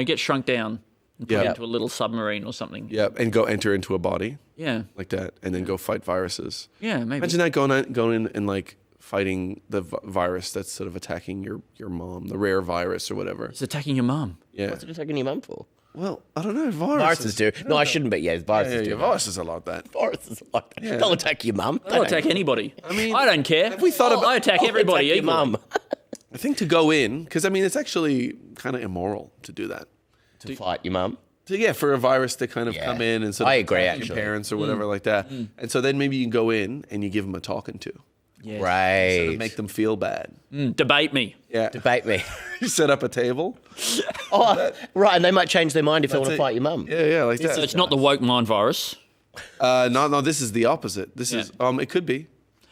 get shrunk down, and put Yeah. into a little submarine or something. Yeah, and go enter into a body Yeah, like that, and then go fight viruses. yeah, maybe. Imagine that going in and like fighting the virus that's sort of attacking your mom, the rare virus or whatever. It's attacking your mum. Yeah. What's it taking your mum for? Well, I don't know. Viruses do. No, I shouldn't be. Yeah, viruses do. Viruses are like that. Viruses like that. They'll attack your mum. I'll attack anybody. I mean, I don't care. have we thought about- I attack everybody Attack your equally. mum. I think to go in, because I mean, it's actually kind of immoral to do that. To fight your mum. So yeah, for a virus to kind of Yeah. come in and sort of I agree, attack your actually. parents or whatever like that, and so then maybe you can go in and you give them a talking to, Yes. Right. make them feel bad. Debate me. Yeah, Debate me. you set up a table. Oh, right. And they might change their mind if they want to it. fight your mum. Yeah, like that. So it's not the woke mind virus. No, this is the opposite. This is it could be.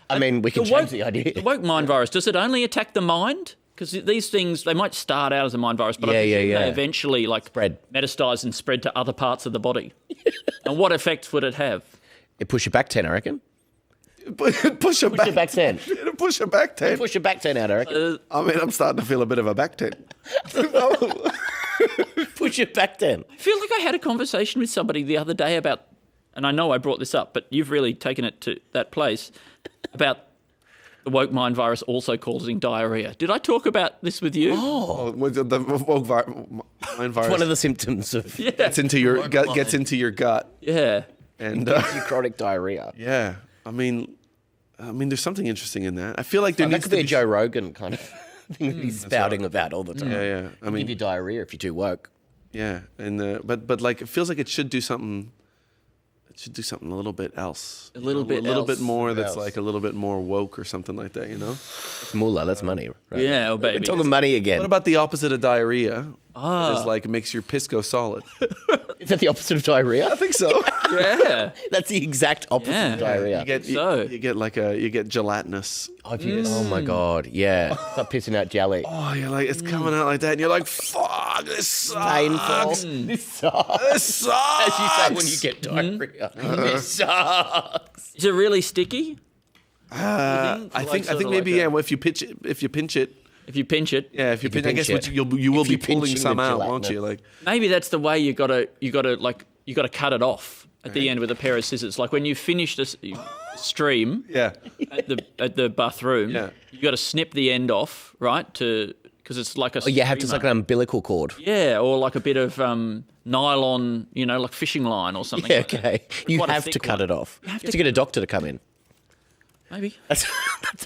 I mean, we can The change woke, the idea. the woke mind virus, does it only attack the mind? Because these things, they might start out as a mind virus, but I Yeah, think yeah. they eventually Spread. metastasize and spread to other parts of the body. And what effects would it have? It push you back 10, I reckon. Push a Push you back 10. Push a back 10. Push you back 10 out, I reckon. I mean, I'm starting to feel a bit of a back 10. Push you back 10. I feel like I had a conversation with somebody the other day about, and I know I brought this up, but you've really taken it to that place, about the woke mind virus also causing diarrhea. Did I talk about this with you? Oh, the mind virus One of the symptoms of gets into your gut. Yeah. And chronic diarrhea. yeah, I mean, there's something interesting in that. I feel like there That needs could to be a be Joe Rogan kind of thing that he's spouting about all the time. Yeah. I Give you mean, diarrhea if you're too woke. yeah, and but like it feels like it should do something. It should do something a little bit else. A little bit else. more. That's else? like a little bit more woke or something like that. You know. It's moolah, that's money. Right? Yeah, oh, We're baby. talking money again. What about the opposite of diarrhea? It's like it makes your piss go solid. Is that the opposite of diarrhea? I think so. Yeah. That's the exact opposite Yeah. of diarrhea. You get gelatinous. Oh my god, yeah. Start pissing out jelly. Oh, you're like it's coming out like that, and you're like, "Fuck, this sucks. Painful. This sucks. This sucks." As you say when you get diarrhea. This sucks. Is it really sticky? I think sort of maybe like If you pinch it, If you pinch it. yeah. If you pinch, I pinch guess it. you will If be you're pulling pinching some the out, won't gelatinous. you? Like, Maybe that's the way you gotta cut it off at the end with a pair of scissors. Like when you finish this stream yeah, at the bathroom, Yeah. you got to snip the end off, right? Because it's like a Oh, you have to streamer. like an umbilical cord. Yeah, or like a bit of nylon, like fishing line or something. Yeah, like that. okay. You Quite a have to thick cut one. it off. You have You have to- to get a doctor to come in. Maybe. That's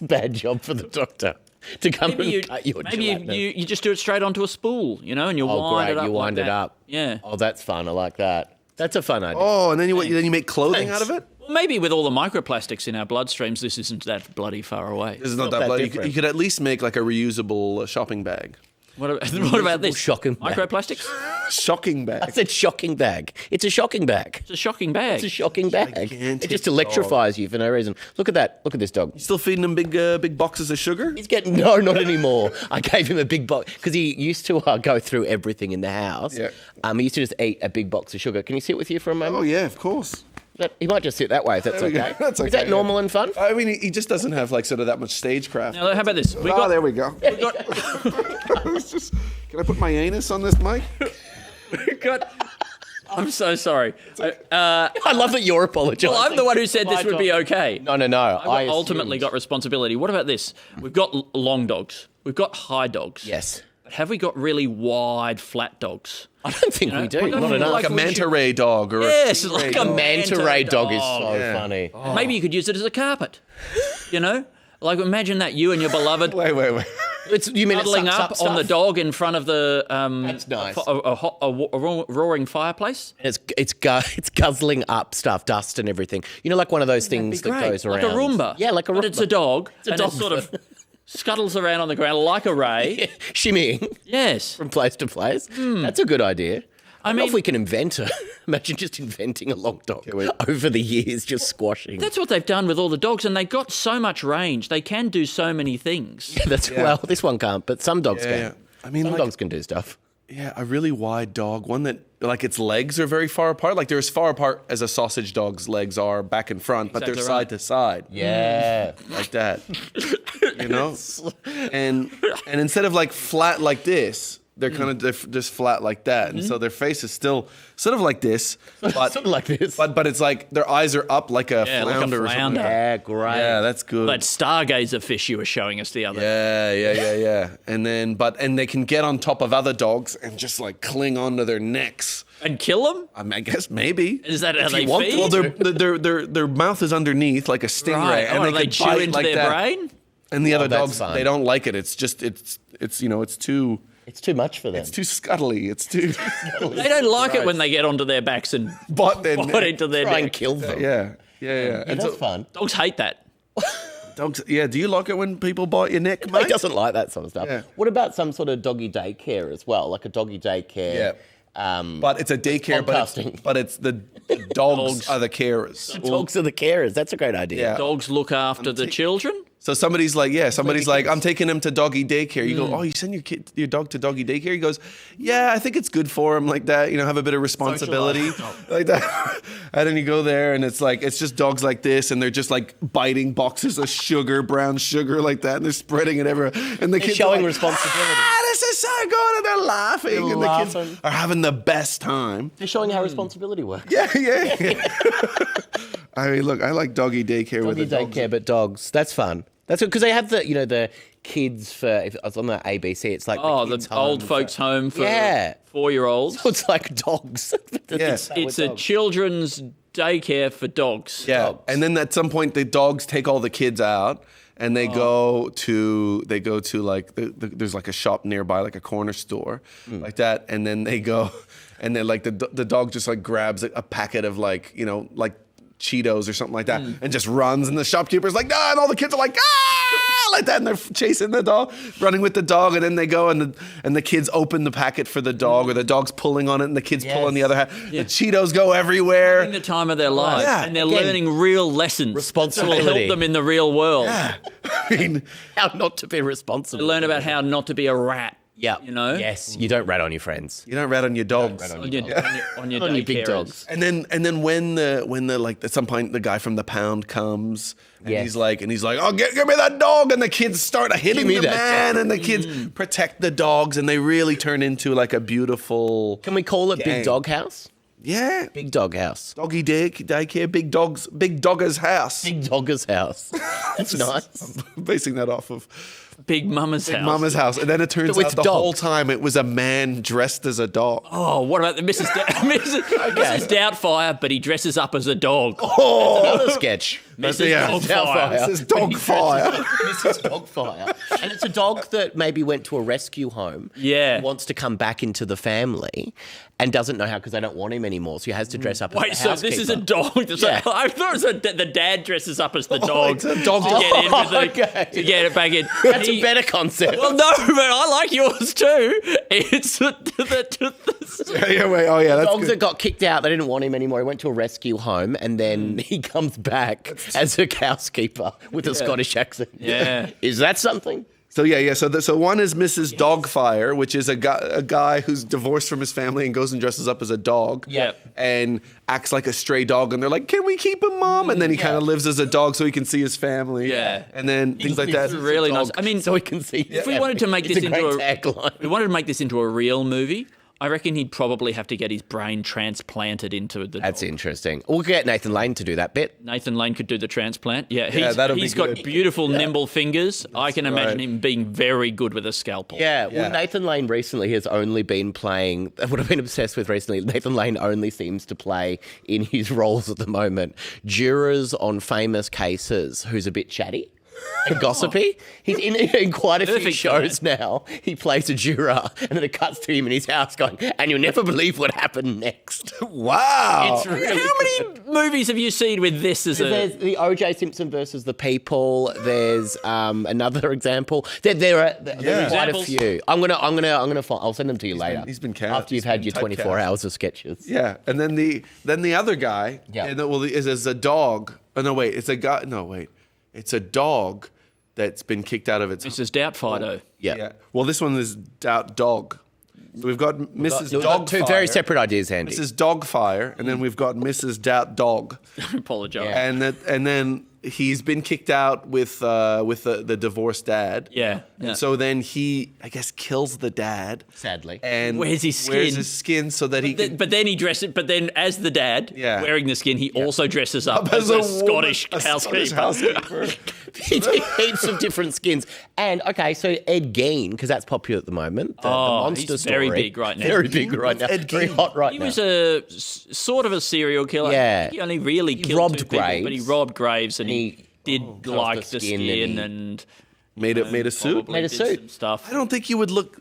a bad job for the doctor to come Maybe and cut your maybe gelatinous. you just do it straight onto a spool, and you Oh, wind great. it up. You wind like it that. up. Yeah. Oh, that's fun. I like that. That's a fun idea. Oh, and then you make clothing Thanks. out of it. Well, maybe with all the microplastics in our bloodstreams, this isn't that bloody far away. This is not not that that bloody. different. You could at least make like a reusable shopping bag. What about this? Shocking bag. Microplastics? Shocking I bag. said shocking bag. It's a shocking bag. It's a shocking bag. It's a shocking bag. Gigantic It just electrifies you for no reason. Look at that. Look at this dog. Still feeding them big boxes of sugar. He's getting no, not anymore. I gave him a big box because he used to go through everything in the house. Yeah. He used to just eat a big box of sugar. Can you sit with you for a moment? Oh yeah, of course. He might just sit that way if that's There we go. okay. That's Is okay, that yeah. normal and fun? I mean, he just doesn't have like sort of that much stagecraft. Now, how about this? There we go. It's just- can I put my anus on this mic? We've got I'm so sorry. I love that you're apologising. Well, I'm the one who said this would be dog. okay. No. I ultimately got responsibility. What about this? We've got long dogs. We've got high dogs. Yes. Have we got really wide, flat dogs? I don't think we do. I don't Not feel enough. Like a manta ray dog or Yes, a like stingray a dog. Manta ray dog is so funny. Maybe you could use it as a carpet. You know? Like, imagine that you and your beloved Wait. You mean it cuddling sucks up on the stuff? dog in front of the That's nice. a roaring fireplace? It's guzzling up stuff, dust and everything. You know, like one of those things that goes around. Like a Roomba. Yeah, like a Roomba. But it's a dog. It's a and dog. it sort of scuttles around on the ground like a ray. Shimmying Yes. from place to place. That's a good idea. I mean, if we can invent it. Imagine just inventing a long dog over the years, just squashing. That's what they've done with all the dogs, and they got so much range. They can do so many things. Well, this one can't, but some dogs can. Yeah. I mean, some like- dogs can do stuff. Yeah, a really wide dog, one that like its legs are very far apart. Like they're as far apart as a sausage dog's legs are back and front, but they're Exactly right. side to side. Yeah. Like that. You know? And instead of like flat like this, they're kind of just flat like that. And so their face is still sort of like this, but Sort of like this. But it's like their eyes are up like a Yeah, like a flounder or something. flounder. Yeah, great. Yeah, that's good. That stargazer fish you were showing us the other day. Yeah. And then, and they can get on top of other dogs and just like cling onto their necks. And kill them? I guess maybe. Is that how If they you want- feed? Well, their mouth is underneath like a stingray, Right. and Oh, they they can chew bite into like their that. brain? And the other that's dogs, fun. they don't like it. It's just it's too It's too much for them. it's too scuttly. It's too. They don't like it when they get onto their backs and But then bite into their Try and neck. kill them. yeah. Yeah, And that's so fun. Dogs hate that. dogs. Yeah. Do you like it when people bite your neck, He mate? doesn't like that sort of stuff. Yeah. What about some sort of doggy daycare as well? Like a doggy daycare. Yeah. But it's a daycare, podcasting. but it's the dogs are the carers. Dogs are the carers. That's a great idea. Yeah. Dogs look after the children. So somebody's like, I'm taking him to doggy daycare. You go, oh, you send your dog to doggy daycare? He goes, yeah, I think it's good for him like that. You know, have a bit of responsibility like that. And then you go there and it's like, it's just dogs like this. And they're just like biting boxes of sugar, brown sugar like that. And they're spreading it everywhere. And the kids showing are like, responsibility. this is so good. And they're laughing. They're and the laughing. kids are having the best time. They're showing how responsibility works. Yeah. I mean, look, I like doggy daycare with Doggy the dogs. daycare, but dogs. That's fun. That's because they have the kids for. If I was on the ABC, it's like Oh, the, the kids old home folks' home for Yeah. 4-year-olds. It's like dogs. Yeah. It's a children's daycare for dogs. Yeah, dogs. and then at some point the dogs take all the kids out, and they go to like there's like a shop nearby, like a corner store, like that, and then they go, and then like the dog just like grabs a packet of like like Cheetos or something like that, and just runs, and the shopkeeper's like, and all the kids are like, like that, and they're chasing the dog, running with the dog, and then they go and the kids open the packet for the dog, or the dog's pulling on it, and the kids pull on the other half. The Cheetos go everywhere. In the time of their life, Yeah. and they're Again, learning real lessons that will responsibility. help them in the real world. I mean, How not to be responsible. They learn about how not to be a rat. Yeah. You know? Yes. You don't rat on your friends. you don't rat on your dogs. On your On your big daycarers. dogs. And then when the like at some point the guy from the pound comes and Yes. he's like, oh, give me that dog, and the kids start hitting me the that man, and the kids protect the dogs, and they really turn into like a beautiful Can we call it Gang. Big Dog House? big Dog House. doggy daycare, big dogger's house. Big Dogger's House. That's nice. I'm basing that off of Big Mama's house. Mama's house, and then it turns With out the dogs. whole time it was a man dressed as a dog. Oh, what about the Mrs. Mrs. Doubtfire, but he dresses up as a dog. Another sketch. Mrs. yeah. Doubtfire. This is Dogfire. Mrs. Dogfire. And it's a dog that maybe went to a rescue home. Yeah. and wants to come back into the family and doesn't know how because they don't want him anymore. So he has to dress up as Wait, the so this is a housekeeper. dog? Yeah. I thought it was the dad dresses up as the dog it's a dog to get in with the, okay. to get it back in. That's a better concept. Well, no, but I like yours too. It's yeah, wait, oh yeah, that's Dogs good. that got kicked out, they didn't want him anymore. He went to a rescue home and then he comes back as a housekeeper with a Scottish accent. Yeah. Is that something? So yeah. So one is Mrs. Dogfire, which is a guy who's divorced from his family and goes and dresses up as a dog. Yep. And acts like a stray dog, and they're like, "Can we keep him, Mom?" And then he kind of lives as a dog so he can see his family. Yeah. And then things like that. It's really nice. I mean, So he can see. if we wanted to make it's this a into great tagline. we wanted to make this into a real movie, I reckon he'd probably have to get his brain transplanted into the That's dog. interesting. We'll get Nathan Lane to do that bit. Nathan Lane could do the transplant. Yeah, that'll be he's got good. beautiful, nimble fingers. I can imagine right. him being very good with a scalpel. Yeah, well, Nathan Lane recently has only been playing, what I've been obsessed with recently, Nathan Lane only seems to play in his roles at the moment. Jurors on famous cases who's a bit chatty and gossipy. He's in quite a few Perfect shows now. He plays a juror and then it cuts to him in his house going, and you'll never believe what happened next. Wow. It's really How many movies have you seen with this as There's the O.J. Simpson versus the People. There's another example. There are quite a Examples? few. I'm gonna find. I'll send them to you later. he's been cast. after you've He's had been your 24 typecast. hours of sketches. Yeah, and then the other guy, is a dog. Oh no, wait, it's a guy. No, wait, it's a dog that's been kicked out of its. Mrs. Doubtfire. Yeah. Well, this one is dog. So we've got Mrs. We've got two very Dogfire, separate ideas, Andy. Mrs. Dogfire, and then we've got Mrs. Doubt Dog, I apologise. Yeah. and then he's been kicked out with the divorced dad. Yeah. And so then he, I guess, kills the dad. Sadly. And Wears his skin. so that he can. But then he dresses. But then, as the dad wearing the skin, he also dresses up as a woman, Scottish a housekeeper. Scottish housekeeper. Heaps of different skins. And, okay, so Ed Gein, because that's popular at the moment. The monster he's story. very big right now. Very big right now. Ed Very Gein. hot right He now. was a sort of a serial killer. Yeah. He only really killed robbed two people, but he graves. robbed graves and he did cut like off the the skin skin and and Made a suit. probably Made a did suit. some stuff. I don't think you would look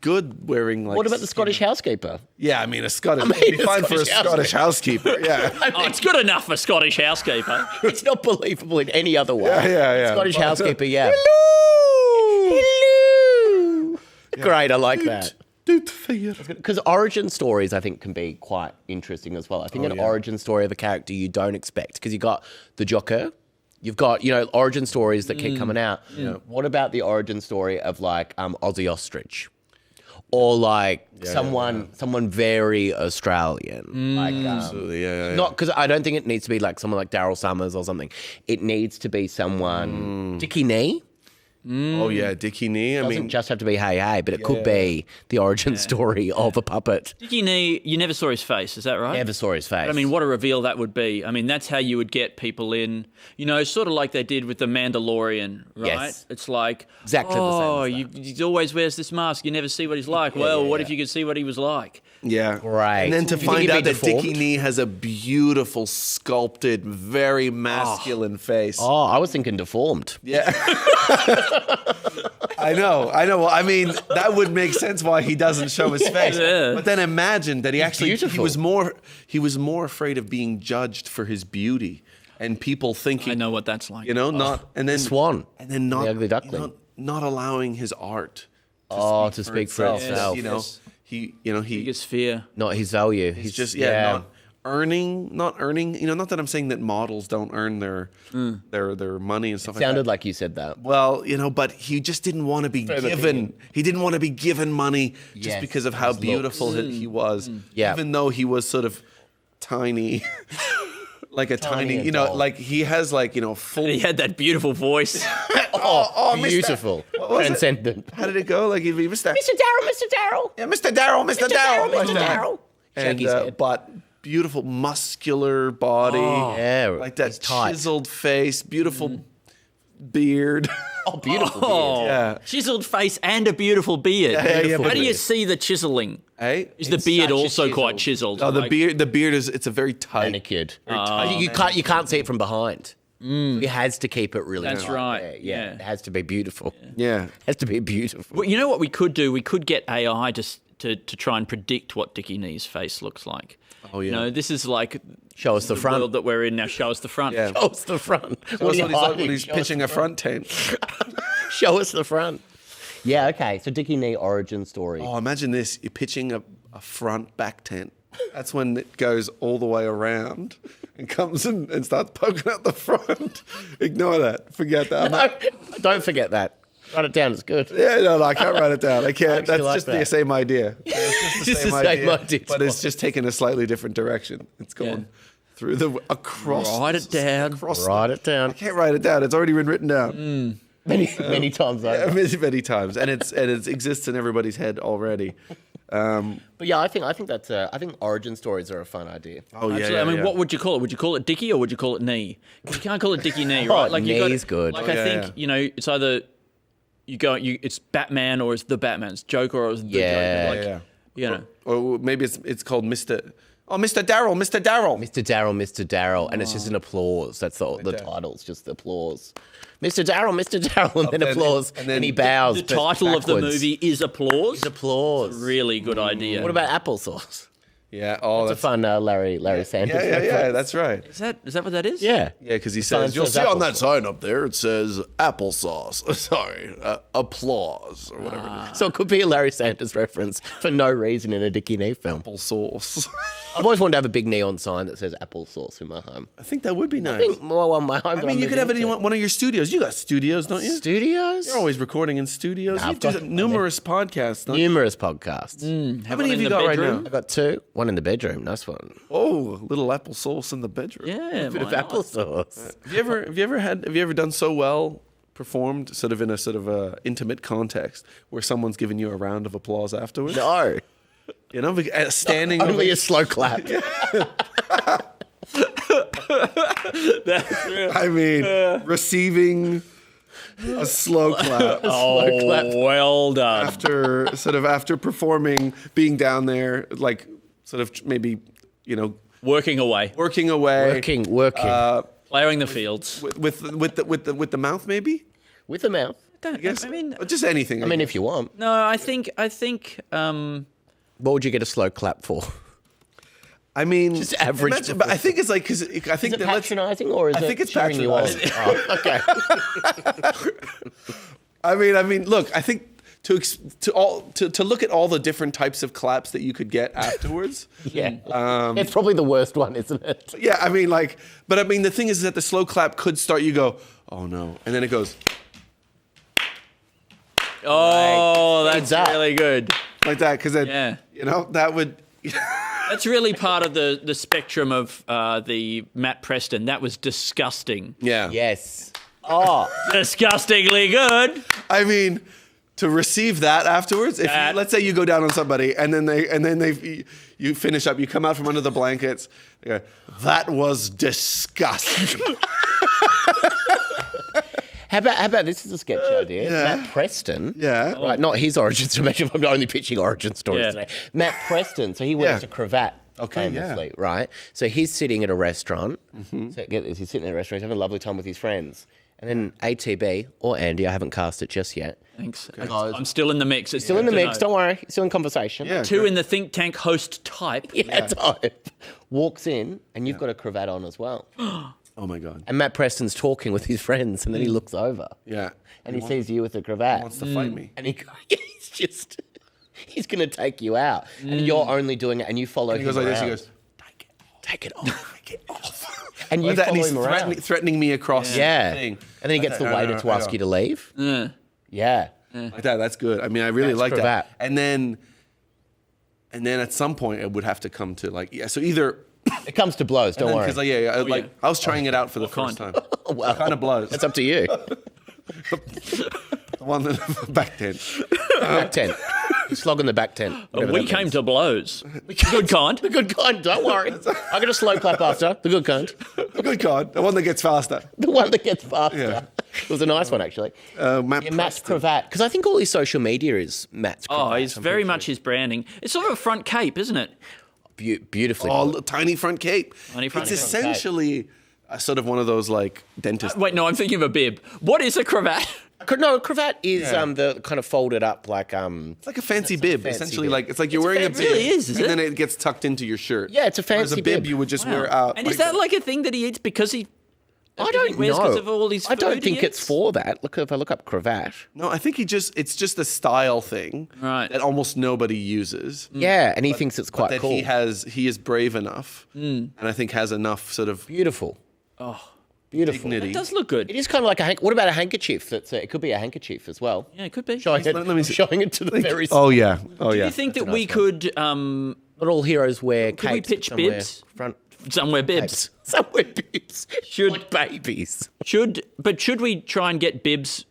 good wearing like. What about the Scottish housekeeper? Yeah, I mean a Scottish. mean, it'd be a fine for a Scottish Scottish housekeeper. Yeah. Oh, it's good enough for Scottish housekeeper. It's not believable in any other way. Yeah. Scottish But, housekeeper, yeah. Hello. Hello. Great, I like that. Dude, fear. Because origin stories, I think, can be quite interesting as well. I think an origin story of a character you don't expect, because you've got the Joker, you've got, origin stories that keep coming out. What about the origin story of, like, Ozzy Ostrich? Or, like, someone very Australian. Like, not because I don't think it needs to be, like, someone like Daryl Summers or something. It needs to be someone... Dickie Knee. Oh yeah, Dickie Knee. I Doesn't mean, just have to be hey, but it could be the origin story of a puppet. Dickie Knee, you never saw his face, is that right? Never saw his face. I mean, what a reveal that would be. I mean, that's how you would get people in, sort of like they did with the Mandalorian, right? Yes. It's like, Exactly the same as he always wears this mask. You never see what he's like. What if you could see what he was like? yeah, Right. And then to You think find he'd be out that deformed? Dickie Knee has a beautiful, sculpted, very masculine face. Oh, I was thinking deformed. Yeah. I know. Well, I mean, that would make sense why he doesn't show his face. Yeah. But then imagine that he beautiful. was more afraid of being judged for his beauty and people thinking, I know what that's like. not and then Swan. and then not The ugly duckling. not allowing his art To speak for itself. Yes. He Biggest fear. Not his value. he's just not earning, not that I'm saying that models don't earn their money and stuff like that. Sounded like you said that. Well, but he just didn't want to be given. He didn't want to be given money just Yes, because of how his beautiful he was. Yeah. Even though he was sort of tiny, like a tiny, and dull. like he has full. He had that beautiful voice. Oh, Beautiful. Transcendent. How did it go? Like he was that. Mr. Darryl. Yeah, Mr. Darryl, Mr. Darryl, Mr. Darryl. And Shake his head. but beautiful muscular body. Yeah, Like that he's tight. chiseled face, beautiful beard. Oh, beautiful beard. Oh, Yeah. chiseled face and a beautiful beard. yeah, How but- do you see the chiseling? Hey? Is the It's beard such a also chiseled- quite chiseled? Oh, the Like- beard is it's a very tight. Manicured. You can't see it from behind. He has to keep it really That's tight right, there. yeah. It has to be beautiful. Yeah. It has to be beautiful. Well, you know what we could do? We could get AI just to try and predict what Dickie Knee's face looks like. Oh, yeah. This is like Show us the front. world that we're in now. Show us the front. Yeah. Show us the front. That's What are you what he's like when hiding? he's Show us pitching the a front tent. Show us the front. Yeah, okay. So Dickie Knee origin story. Oh, imagine this. You're pitching a front back tent. That's when it goes all the way around and comes in and starts poking out the front. Ignore that. Forget that. No, don't forget that. Write it down. It's good. Yeah, no, I can't write it down. I can't. actually That's like just the that. same idea. It's just It's the same idea. But it's just taken a slightly different direction. It's going through across. Write it down. Across Write it down. I can't write it down. It's already been written down. Many times over. Many times, and it exists in everybody's head already. But yeah, I think that's I think origin stories are a fun idea. Oh yeah, Absolutely. yeah, I mean, yeah. what would you call it? Would you call it Dickie or would you call it Knee? You can't call it Dickie Knee, right? Knee's good. Like Oh, I yeah, think yeah. you know, it's either it's Batman or it's the Batman, it's Joker or it's the Yeah. Joker. Like, Yeah. you know. Or maybe it's called Mr. Oh, Mr. Darryl, Mr. Darryl. Mr. Darryl, and it's just an applause. That's the title's just the applause. Mr. Darryl, and then applause, and then he bows. The title of the movie is Applause. It's applause. Really good idea. What about applesauce? Yeah. Oh, It's a fun Larry Sanders. yeah. reference. That's right. Is that what that is? Yeah. Yeah, because he sign says you'll says see on that applesauce. sign up there it says applesauce. Sorry, applause or whatever. It is. So it could be a Larry Sanders reference for no reason in a Dickie Knee film. Applesauce. I've always wanted to have a big neon sign that says applesauce in my home. I think that would be nice. I think more on my home. I mean, you could have it in one of your studios. You got studios, don't you? Studios? You're always recording in studios. Nah, You I've do got- numerous podcasts, don't you? Numerous podcasts. How many have you got right now? I got 2. One in the bedroom. Nice one. Oh, little applesauce in the bedroom. Yeah. Bit of why not? applesauce. Have you ever done so well performed sort of in a sort of a intimate context where someone's giving you a round of applause afterwards? No. You know, standing Only a slow clap. I mean, receiving a slow clap Oh, clap. well done. after performing, being down there, like sort of maybe, you know, Working away, working away, Working. clearing the fields. with the mouth, maybe. With the mouth. I guess. I mean, Or just anything. I mean, if you want. no, I think. What would you get a slow clap for? I mean, Just average imagine- but I think it's like because I think Is it that let's- patronising or is I it think it's cheering you on? patronising. Oh, okay. I mean, look, I think to look at all the different types of claps that you could get afterwards. Yeah. It's probably the worst one, isn't it? Yeah, I mean, like, but I mean, the thing is that the slow clap could start. You go, oh no, and then it goes Oh, that's up. really good. like that because then Yeah. you know that would. That's really part of the spectrum of the Matt Preston. That was disgusting. Yeah. Yes. Oh, Disgustingly good. I mean, to receive that afterwards, if That- let's say you go down on somebody and then you finish up, you come out from under the blankets. They go, that was disgusting. how about this is a sketch idea? Yeah. Matt Preston. Yeah. Right, not his origin story. Imagine if I'm only pitching origin stories Yeah. today. Matt Preston. So he wears Yeah. a cravat. Okay, famously, right? So he's sitting at a restaurant. So get this, he's sitting at a restaurant, he's having a lovely time with his friends. And then ATB or Andy, I haven't cast it just yet. Thanks. I'm still in the mix. It's Still in the good to mix, know. don't worry. Still in conversation. Yeah. Two in the think tank host type. Yeah, type. Walks in and you've got a cravat on as well. Oh my god. And Matt Preston's talking with his friends and then he looks over. Yeah. And he sees you with a cravat. Wants to fight me. And he's going to take you out. And you're only doing it and you follow He him goes like this. He around. goes, Take it off. take it off. And you Like that, follow and he's him around. threatening me across. Yeah. The thing. And then he gets the I waiter know, to I ask know. you to leave. Yeah. Yeah. Like that. That's good. I mean, I really That's like cravat. that. And then at some point, it would have to come to like So either It comes to blows, don't worry. because yeah. I was trying it out for the first kind? time. Well, Kind of blows. That's up to you. The one that back then. Back tent. He's slogging the back tent. whatever We that came means. to blows. Good kind. The good kind, don't worry. I got a slow clap after. The good kind. Good God, the one that gets faster. The one that gets faster. Yeah. It was a nice one, actually. Matt Yeah, Matt's cravat. Because I think all his social media is Matt's cravat. Oh, it's very much his branding. It's sort of a front cape, isn't it? Beautifully. Oh, tiny front cape. Tiny front It's cape. essentially a sort of one of those like dentist. Wait, no, I'm thinking of a bib. What is a cravat? No, a cravat is the kind of folded up like It's like a fancy bib. fancy essentially, bib. like it's like you're wearing a it bib, really is and it? then it gets tucked into your shirt. Yeah, it's a Whereas fancy a bib bib. you would just wear out. And is that like a thing that he eats because he? I don't wears know. because of all his I don't food he think it's eats? for that. Look, if I look up cravat. No, I think it's just a style thing Right. that almost nobody uses. Yeah, and he thinks it's quite That cool. he is brave enough, and I think has enough sort of Beautiful. Oh, beautiful. dignity. It does look good. It is kind of like a what about a handkerchief? It could be a handkerchief as well. Yeah, it could be. Showing it, Let me see. showing it to the very. Oh yeah, oh Do yeah. you think that we could Not all heroes wear Could we capes. pitch somewhere bibs? Front somewhere bibs? somewhere bibs. Should- like babies. Should we try and get bibs?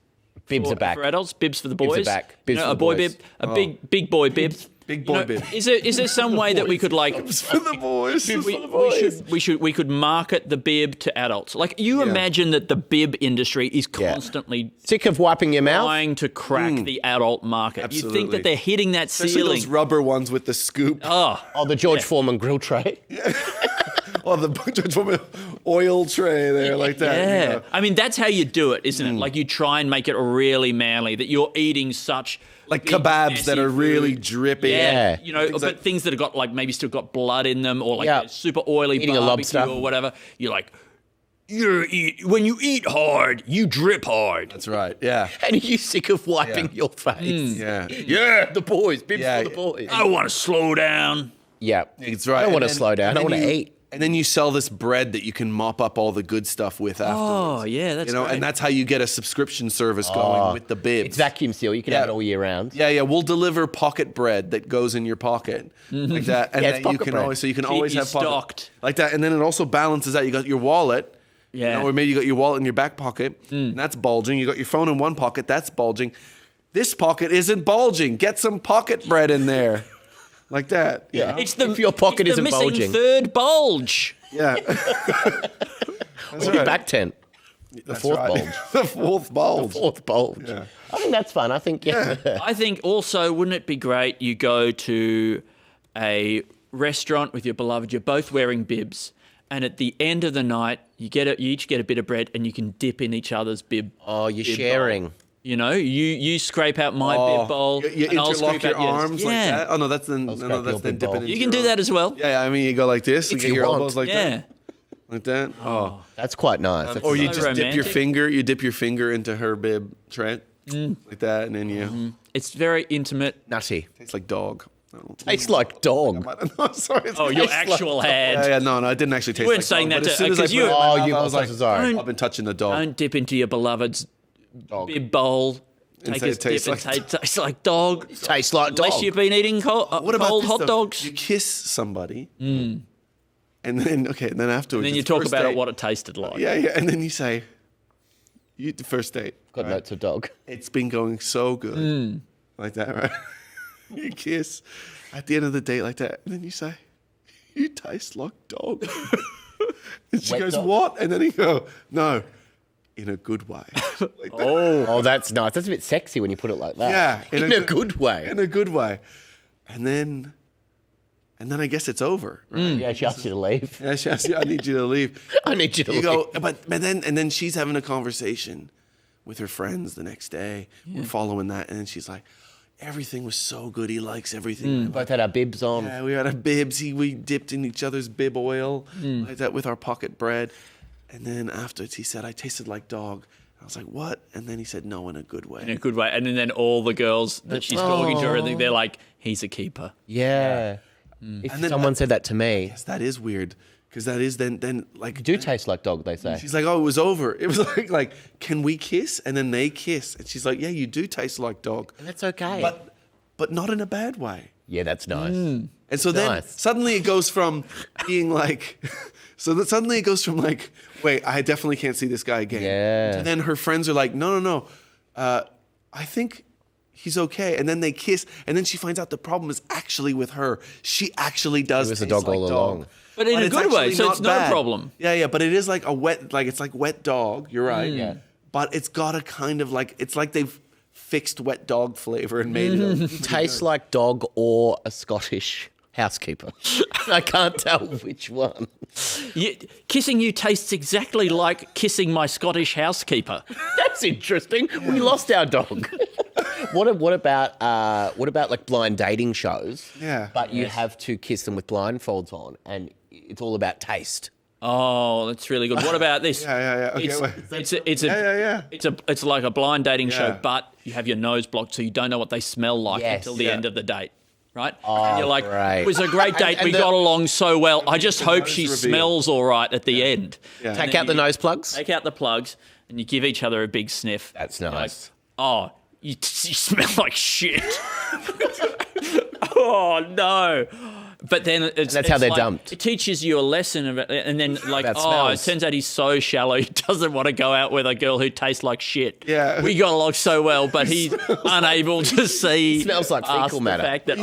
Bibs for, are back. for adults. Bibs for the Bibs boys. are back. Bibs You know, for a the boy boys. bib, a big boy bib. Big boy bib. Is there some way that we could like For the boys. we could market the bib to adults? Like you imagine that the bib industry is constantly Sick of wiping your mouth? trying to crack the adult market. Absolutely. You think that they're hitting that Especially ceiling? those rubber ones with the scoop. Oh, The George Foreman grill tray? Oh, the oil tray there like that. yeah. You know. I mean, that's how you do it, isn't it? Like you try and make it really manly, that you're eating such Like big, kebabs that messy are really food. dripping. Yeah, Yeah. but things that have got like maybe still got blood in them, or like Yeah. super oily Eating a barbecue lobster. or whatever. You're like, when you eat hard, you drip hard. That's right. Yeah. And are you sick of wiping your face? Yeah. Yeah, the boys. Bibs Yeah. for the boys. I want to slow down. Yeah. It's right. I don't want to And then- slow down. and I then want to you- eat. And then you sell this bread that you can mop up all the good stuff with afterwards. Oh, yeah, that's great. and that's how you get a subscription service going with the bibs. It's vacuum seal. You can have it all year round. Yeah, we'll deliver pocket bread that goes in your pocket like that, and Yeah, it's that you pocket can bread. always Keep always you have pocket stocked. like that, and then it also balances out. You got your wallet, Yeah. or maybe you got your wallet in your back pocket, and that's bulging. You got your phone in one pocket, that's bulging. This pocket isn't bulging. Get some pocket bread in there, like that. you know? It's the If your pocket it's the isn't missing bulging. third bulge. Yeah, Or your back tent. The fourth right. bulge. The fourth bulge. Fourth bulge. Yeah. I think that's fun. I think, yeah. I think also, wouldn't it be great? You go to a restaurant with your beloved. You're both wearing bibs, and at the end of the night, you each get a bit of bread, and you can dip in each other's bib. Oh, you're bib sharing. bowl. You know, you scrape out my bib bowl, You and I'll interlock scrape your out yours. arms like Yeah. that. Oh no, that's then scrape your then bib dipping bowl. into You can your do own. that as well. Yeah, I mean you go like this. You If get you your want. elbows like Yeah. that. Like that. Oh. That's quite nice. That's Or you nice. just dip your romantic. finger. You dip your finger into her bib, Trent, like that, and then you It's very intimate. Nutty. tastes like dog. No. Tastes like dog. No, sorry. Oh, your Tastes like actual dog. hand. Yeah, no, I didn't actually taste. weren't like saying dog, that but as to- soon as I 'cause put you- it in my Oh, mouth, you I was like, so sorry. I've been touching the dog. Don't dip into your beloved's Dog. bib bowl. And Take say a it tastes dip and like tastes like dog. Tastes like dog. Unless you've been eating cold What about cold this, hot though? dogs. You kiss somebody, and then afterwards, And then you it's talk first about date. what it tasted like. Yeah, and then you say, "You the first date." Got right? notes of dog. It's been going so good, like that, right? You kiss at the end of the date like that, and then you say, "You taste like dog." And she Wet goes, dog? "What?" And then you go, "No, in a good way." Like that. Oh, that's nice. That's a bit sexy when you put it like that. Yeah, In a good way. In a good way, and then I guess it's over. Right? Yeah, she asked you to leave. Yeah, she asks you, I need you to leave. I need you to You leave. go, but then she's having a conversation with her friends the next day. We're following that, and then she's like, "Everything was so good. He likes everything." Both had our bibs on. Yeah, we had our bibs. We dipped in each other's bib oil like that with our pocket bread. And then afterwards, he said, "I tasted like dog." I was like, "What?" And then he said, "No, in a good way." In a good way. And then all the girls that she's talking to, I think they're like, he's a keeper. Yeah. If And then- someone said that to me, Yes, that is weird because that is then like you do taste like dog, they say. she's like, "Oh, it was over." It was like, "Can we kiss?" And then they kiss, and she's like, "Yeah, you do taste like dog." And that's okay. But not in a bad way. yeah, that's nice. And so then Nice. suddenly it goes from being like, suddenly it goes from like, wait, I definitely can't see this guy again. Yeah. And then her friends are like, no, I think he's okay. And then they kiss, and then she finds out the problem is actually with her. She actually does. It was a taste dog like all along. But in a it's good way, actually so not it's no bad. problem. Yeah, but it is like it's like wet dog. You're right. Yeah. But it's got a kind of like, it's like they've fixed wet dog flavor and made it. Tastes like dog or a Scottish housekeeper. I can't tell which one. Kissing you tastes exactly like kissing my Scottish housekeeper. That's interesting. We lost our dog. What about like blind dating shows? Yeah. But you have to kiss them with blindfolds on, and it's all about taste. Oh, that's really good. What about this? Yeah. Okay, It's like a blind dating show, Yeah. but you have your nose blocked, so you don't know what they smell like Yes. until the Yeah. end of the date. Right? And you're like, great. it was a great date. and We the- got along so well. I just hope she reveal. smells all right at the end. Yeah. And Take then out the you nose plugs. Take out the plugs, and you give each other a big sniff. That's You're nice. Like, oh, you smell like shit. Oh, no. But then that's how they're dumped. It teaches you a lesson of it, and then like, About it smells. turns out he's so shallow. He doesn't want to go out with a girl who tastes like shit. Yeah. We got along so well, but he's unable to see. Smells like past fecal the matter. fact that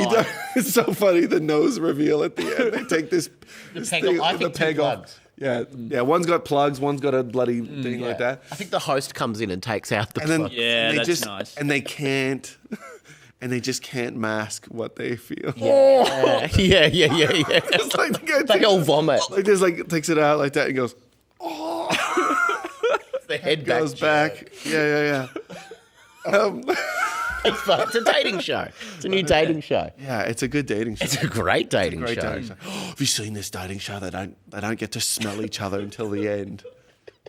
It's so funny, the nose reveal at the end. They take this peg thing, off. I think the peg two off. plugs. Yeah, one's got plugs, one's got a bloody thing like that. I think the host comes in and takes out the And then plug. Yeah, and they that's just, nice. And they can't, and they just can't mask what they feel. Yeah. Yeah. It's like the guy They all vomit. like this, like takes it out like that and goes, The head goes back. Yeah. It's fun. It's a dating show. It's a new dating show. Yeah, it's a good dating show. It's a great dating Great show. dating show. Have you seen this dating show? They don't get to smell each other until the end.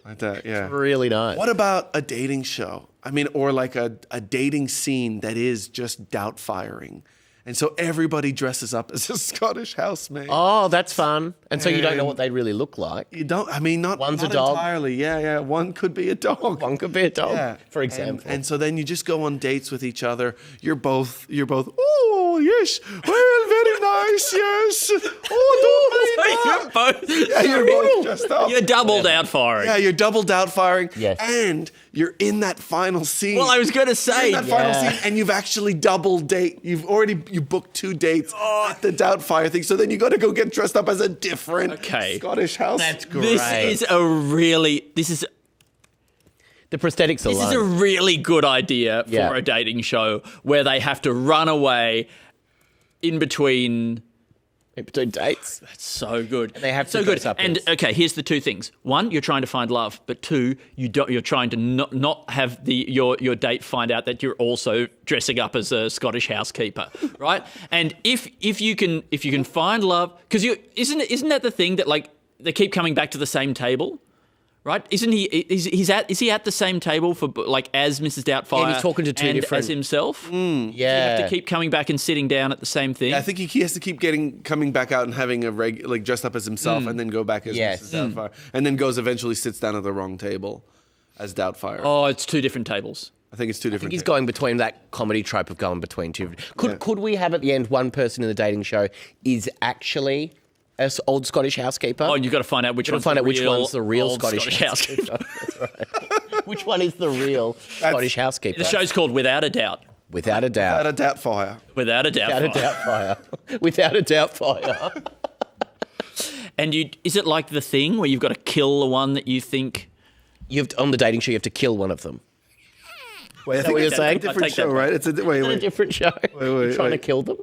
Like that, yeah. Really nice. What about a dating show? I mean, or like a dating scene that is just doubt firing. And so everybody dresses up as a Scottish housemaid. Oh, that's fun. And so you don't know what they really look like. You don't, I mean, not One's not a dog. entirely. Yeah. One could be a dog. One could be a dog, Yeah. for example. And so then you just go on dates with each other. You're both, oh, yes. Well, very nice, yes. Oh, don't mind You're that. both. Yeah, you're both dressed up. You're double down firing. Yeah, you're double doubt firing. Yes. And you're in that final scene. Well, I was going to You're say. in that final Yeah. scene, and you've actually double date. You booked 2 dates at the Doubtfire thing. So then you got to go get dressed up as a different Scottish house. That's great. This is The prosthetics alone. This is a really good idea for Yeah. a dating show where they have to run away in between. dates. So good. They have to so dress good. up And as- okay, here's the 2 things. 1, you're trying to find love, but 2, you're trying to not have your date find out that you're also dressing up as a Scottish housekeeper, right? And if you can find love, because isn't that the thing that like they keep coming back to the same table? Right? Isn't he? Is he at the same table for like as Mrs. Doubtfire? Yeah, and he's talking to 2 and different- as himself. Yeah. You have to keep coming back and sitting down at the same thing. Yeah, I think he has to keep coming back out and having like dressed up as himself, and then go back as Yes. Mrs. Doubtfire, and then eventually sits down at the wrong table as Doubtfire. Oh, it's 2 different tables. I think it's 2 different. He's going between that comedy trope of going between 2. Could we have at the end one person in the dating show is actually an old Scottish housekeeper? Oh, and you've got to find out which one's the real old Scottish housekeeper. That's right. Which one is the real Scottish housekeeper? The show's called Without a Doubt. Without a At doubt. a Doubtfire. Without a Doubt. Without a doubt fire. Without a doubt fire. And is it like the thing where you've got to kill the one that you think? On the dating show, you have to kill one of them. Wait, I that think what you're it's saying? a different I'll take that show, back. right? It's a wait. Is it a different show? You're trying to kill them?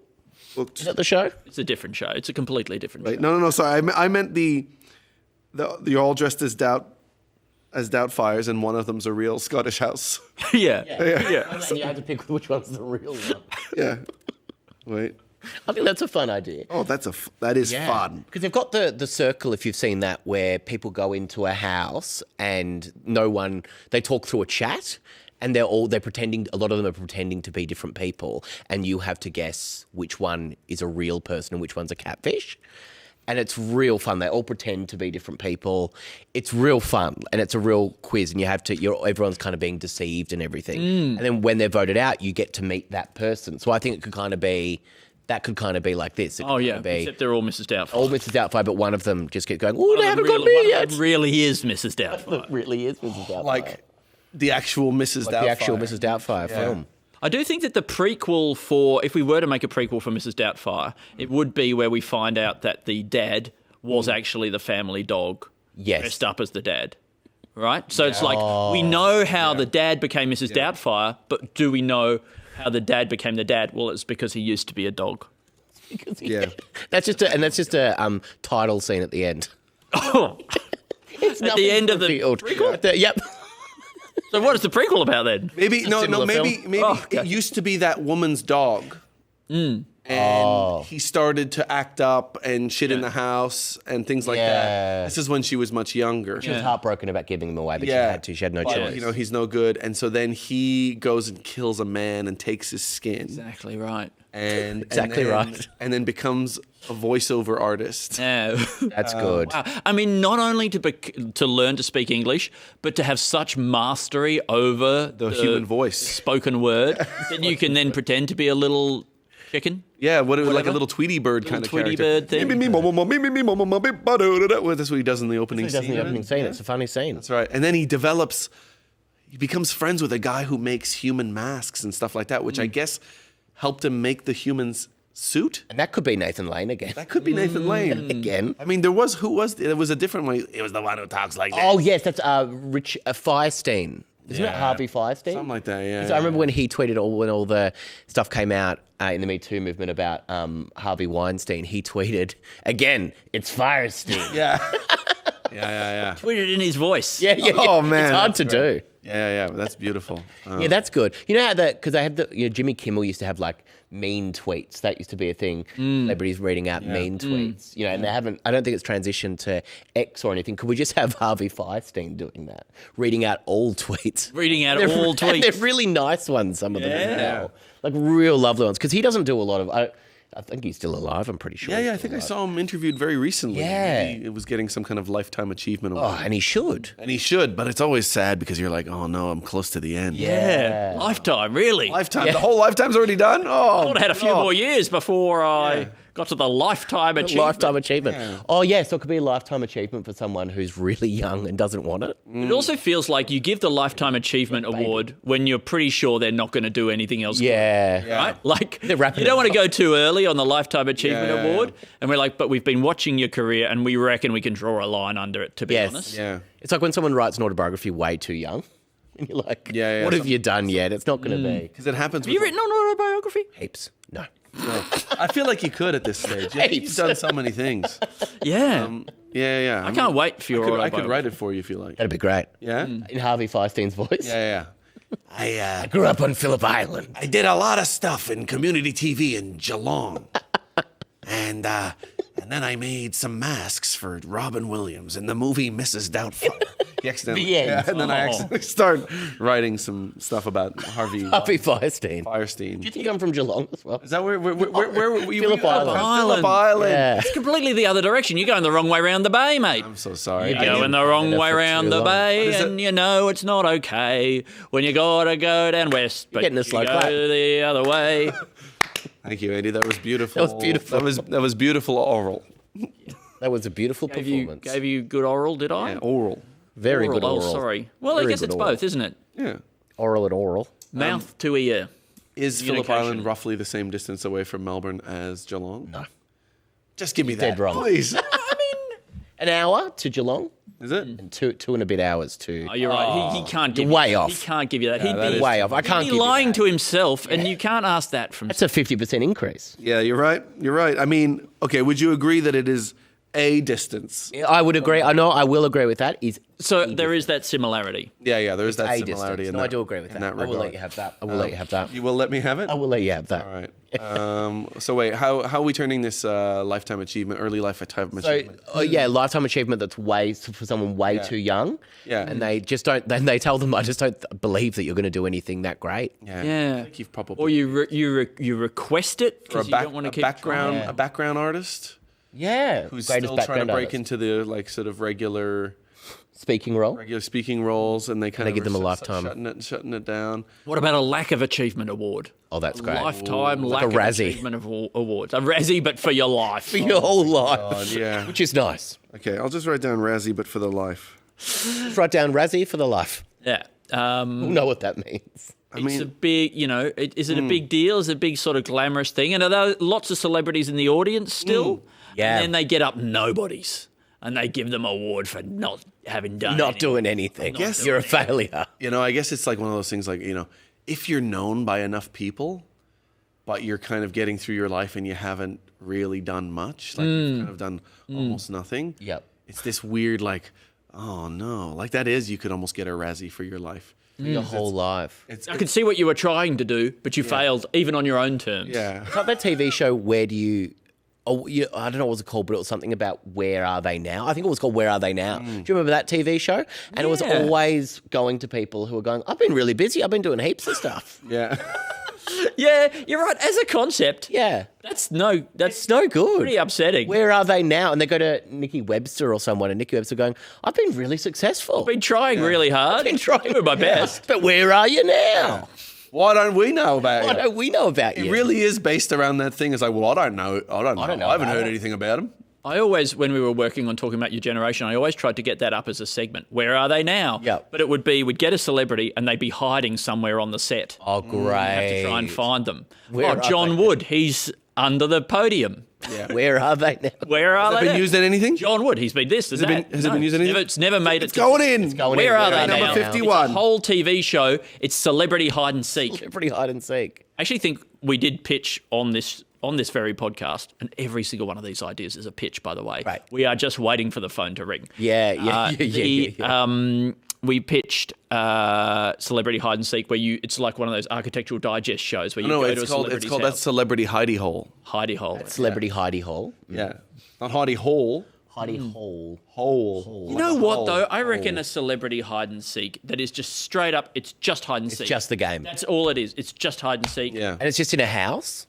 Well, Is that the show? It's a different show. It's a completely different show. no. Sorry, I meant you're all dressed as Doubtfires, and one of them's a real Scottish house. yeah. And you have to pick which one's the real one. Yeah. Wait. I think that's a fun idea. Oh, that is fun. Because they've got the circle, if you've seen that, where people go into a house and they talk through a chat and they're pretending, a lot of them are pretending to be different people, and you have to guess which one is a real person and which one's a catfish. And it's real fun. They all pretend to be different people. It's real fun, and it's a real quiz, and everyone's kind of being deceived and everything. And then when they're voted out, you get to meet that person. So I think it could kind of be like this. Oh yeah. Except they're all Mrs. Doubtfire. all Mrs. Doubtfire, but one of them just keeps going, oh, they haven't got me yet. It really is Mrs. Doubtfire. It really is Mrs. Doubtfire. Like the actual Mrs. Doubtfire. The actual Mrs. Doubtfire film. I do think that the prequel if we were to make a prequel for Mrs. Doubtfire, it would be where we find out that the dad was actually the family dog Yes. dressed up as the dad. Right? So it's like, we know how the dad became Mrs. Doubtfire, but do we know how the dad became the dad? Well, it's because he used to be a dog. Yeah. That's just a title scene at the end. It's At the end of the revealed. prequel? Yep. So what is the prequel about then? Maybe similar maybe film. it used to be that woman's dog. And he started to act up and shit in the house and things like Yeah. that. This is when she was much younger. She was heartbroken about giving him away, but she Yeah. had to. She had no But, choice. he's no good. And so then he goes and kills a man and takes his skin. Exactly right. And Exactly right. And then becomes a voiceover artist. Yeah. That's good. I mean, not only to learn to speak English, but to have such mastery over The human voice. spoken word that you can then pretend to be a little Chicken? Yeah, like a Whatever. little Tweety bird kind of Tweety character. bird thing. That's what he does in the opening He does in scene. the opening scene. It's a funny scene. That's right. And then he becomes friends with a guy who makes human masks and stuff like that, which I guess helped him make the humans suit. And that could be Nathan Lane again. That could be Nathan Lane. Again. I mean, it was a different one. It was the one who talks like this. Oh, yes, that's Rich Firestein. Isn't it Harvey Firestein? Something like that, yeah. So I remember when he tweeted when all the stuff came out in the Me Too movement about Harvey Weinstein, he tweeted, again, it's Firestein. Yeah. Yeah. Tweeted in his voice. Yeah. Oh, man, It's hard that's to do. Yeah. That's beautiful. Yeah, that's good. You know how because I had Jimmy Kimmel used to have like mean tweets. That used to be a thing. Celebrities reading out mean tweets. You know, and they haven't. I don't think it's transitioned to X or anything. Could we just have Harvey Firestein doing that, reading out all tweets? Reading out all And tweets. they're really nice ones. Some of them, as well. Like real lovely ones. Because he doesn't do a lot of. I think he's still alive. I'm pretty sure. Yeah. I think I saw him interviewed very recently. Yeah. It was getting some kind of lifetime achievement award. Oh, and he should. And he should, but it's always sad because you're like, oh no, I'm close to the end. Yeah. Lifetime, really. Lifetime. The whole lifetime's already done? Oh. I thought I had a few more years before I got to the lifetime achievement. Lifetime achievement. Yeah. Oh, yeah. So it could be a lifetime achievement for someone who's really young and doesn't want it. It also feels like you give the Lifetime Achievement Award when you're pretty sure they're not going to do anything else. Yeah. Good, right? Like, you wrapping don't it want to go too early on the Lifetime Achievement Yeah. Award. And we're like, but we've been watching your career and we reckon we can draw a line under it, to be honest. Yeah. It's like when someone writes an autobiography way too young. And you're like, Yeah, what have you done yet? It's not going to be. Because it happens Have you written an autobiography? Heaps. No. I feel like you could at this stage. You've done so many things. Yeah. Yeah. I can't wait for your I autobiography. could write it for you if you like. That'd be great. Yeah? In Harvey Firestein's voice. Yeah. I grew up on Phillip Island. I did a lot of stuff in community TV in Geelong. And then I made some masks for Robin Williams in the movie Mrs. Doubtfire. He accidentally, The end. and then I accidentally started writing some stuff about Harvey Firestein. Firestein. Do you think I'm from Geelong as well? Is that where were you? Phillip Island. Phillip Island. Yeah. It's completely the other direction. You're going the wrong way round the bay, mate. I'm so sorry. You're going the wrong way round the bay, and you know it's not okay when you gotta go down west, but getting a you slow go clap. the other way. Thank you, Andy. That was beautiful. That was beautiful. That was beautiful oral. That was a beautiful performance. Gave you good oral, did I? Yeah, oral. Very good oral. Oh, sorry. Well, I Very guess good it's oral. both, isn't it? Yeah. Oral and oral. Mouth to ear. Is Phillip Communication. Island roughly the same distance away from Melbourne as Geelong? No. Just give me that, dead wrong. please. An hour to Geelong Is it? and two and a bit hours to... Oh, you're right. He can't give You're way you, off. He can't give you that. that He'd be is way off. I can't he'd give be you lying that. to himself, and you can't ask that from. That's a 50% increase. Yeah, you're right. You're right. I mean, okay, would you agree that it is a distance? I would agree. I know I will agree with that. So there is that similarity. Yeah, there is that a similarity distance. in No, that. I do agree with in that. I will regard. let you have that. I will let you have that. You will let me have it? I will let you have that. All right. So wait, how are we turning this lifetime achievement, early lifetime So, achievement? lifetime achievement that's for someone way too young. Yeah. And they just don't, then they tell them, I just don't believe that you're going to do anything that great. Yeah. Yeah. I think you've probably Or you request it for because you don't want to keep background trying. a background artist Yeah. who's Greatest still trying to background break artist. into the like sort of regular Speaking role. speaking roles, and they kind of give them a are lifetime. shutting it down. What about a lack of achievement award? Oh, that's great. Lifetime Like lack a of Razzie. achievement awards. A Razzie, but for your life. For your whole life. God, yeah. Which is nice. Okay, I'll just write down Razzie, but for the life. Just write down Razzie for the life. Yeah. We'll know what that means. It's a big, is it a big deal? Is it a big sort of glamorous thing? And are there lots of celebrities in the audience still? Yeah. And then they get up nobodies and they give them an award for not having done Not anything. doing anything. guess- You're a failure. I guess it's like one of those things like, if you're known by enough people, but you're kind of getting through your life and you haven't really done much, like you've kind of done almost nothing. Yep. It's this weird like, oh no, like that is, you could almost get a Razzie for your life. Your whole life. It's I could see what you were trying to do, but you failed even on your own terms. yeah. It's like that TV show, Where Do You... Oh, I don't know what it was called, but it was something about Where Are They Now? I think it was called Where Are They Now? Do you remember that TV show? And it was Yeah. always going to people who were going, I've been really busy. I've been doing heaps of stuff. Yeah. Yeah, you're right. As a concept, Yeah. that's no good. pretty upsetting. Where are they now? And they go to Nikki Webster or someone, and Nikki Webster going, I've been really successful. I've been trying really hard. I've been trying doing my best. But where are you now? Why don't we know about Why you? don't we know about It you? really is based around that thing. It's like, well, I don't know. I haven't about heard it. anything about him. I always, when we were working on talking about your generation, I always tried to get that up as a segment. Where are they now? Yep. But it would be, we'd get a celebrity and they'd be hiding somewhere on the set. Oh, great. Have to try and find them. Where are John they? Wood, he's under the podium. Yeah. Where are they now? Where are Has they it been now? used in anything? John Wood, he's been this and Has it that. been- has it been used in anything? It's never made it. It's going in. It's going Where in. are they Number now? 51. It's a whole TV show. It's celebrity hide and seek. Pretty hide and seek. I actually think we did pitch on this very podcast, and every single one of these ideas is a pitch, by the way. Right. We are just waiting for the phone to ring. Yeah. We pitched Celebrity Hide and Seek, where it's like one of those Architectural Digest shows where you No, go to it's a called celebrity's that house. celebrity hidey hole. Hidey hole. Celebrity hidey hole. Yeah, not hidey hole. Hidey hole. Hole. You know what, though? I reckon a celebrity hide and seek that is just straight up, it's just hide and seek. Just the game. That's all it is. It's just hide and seek. Yeah. And it's just in a house?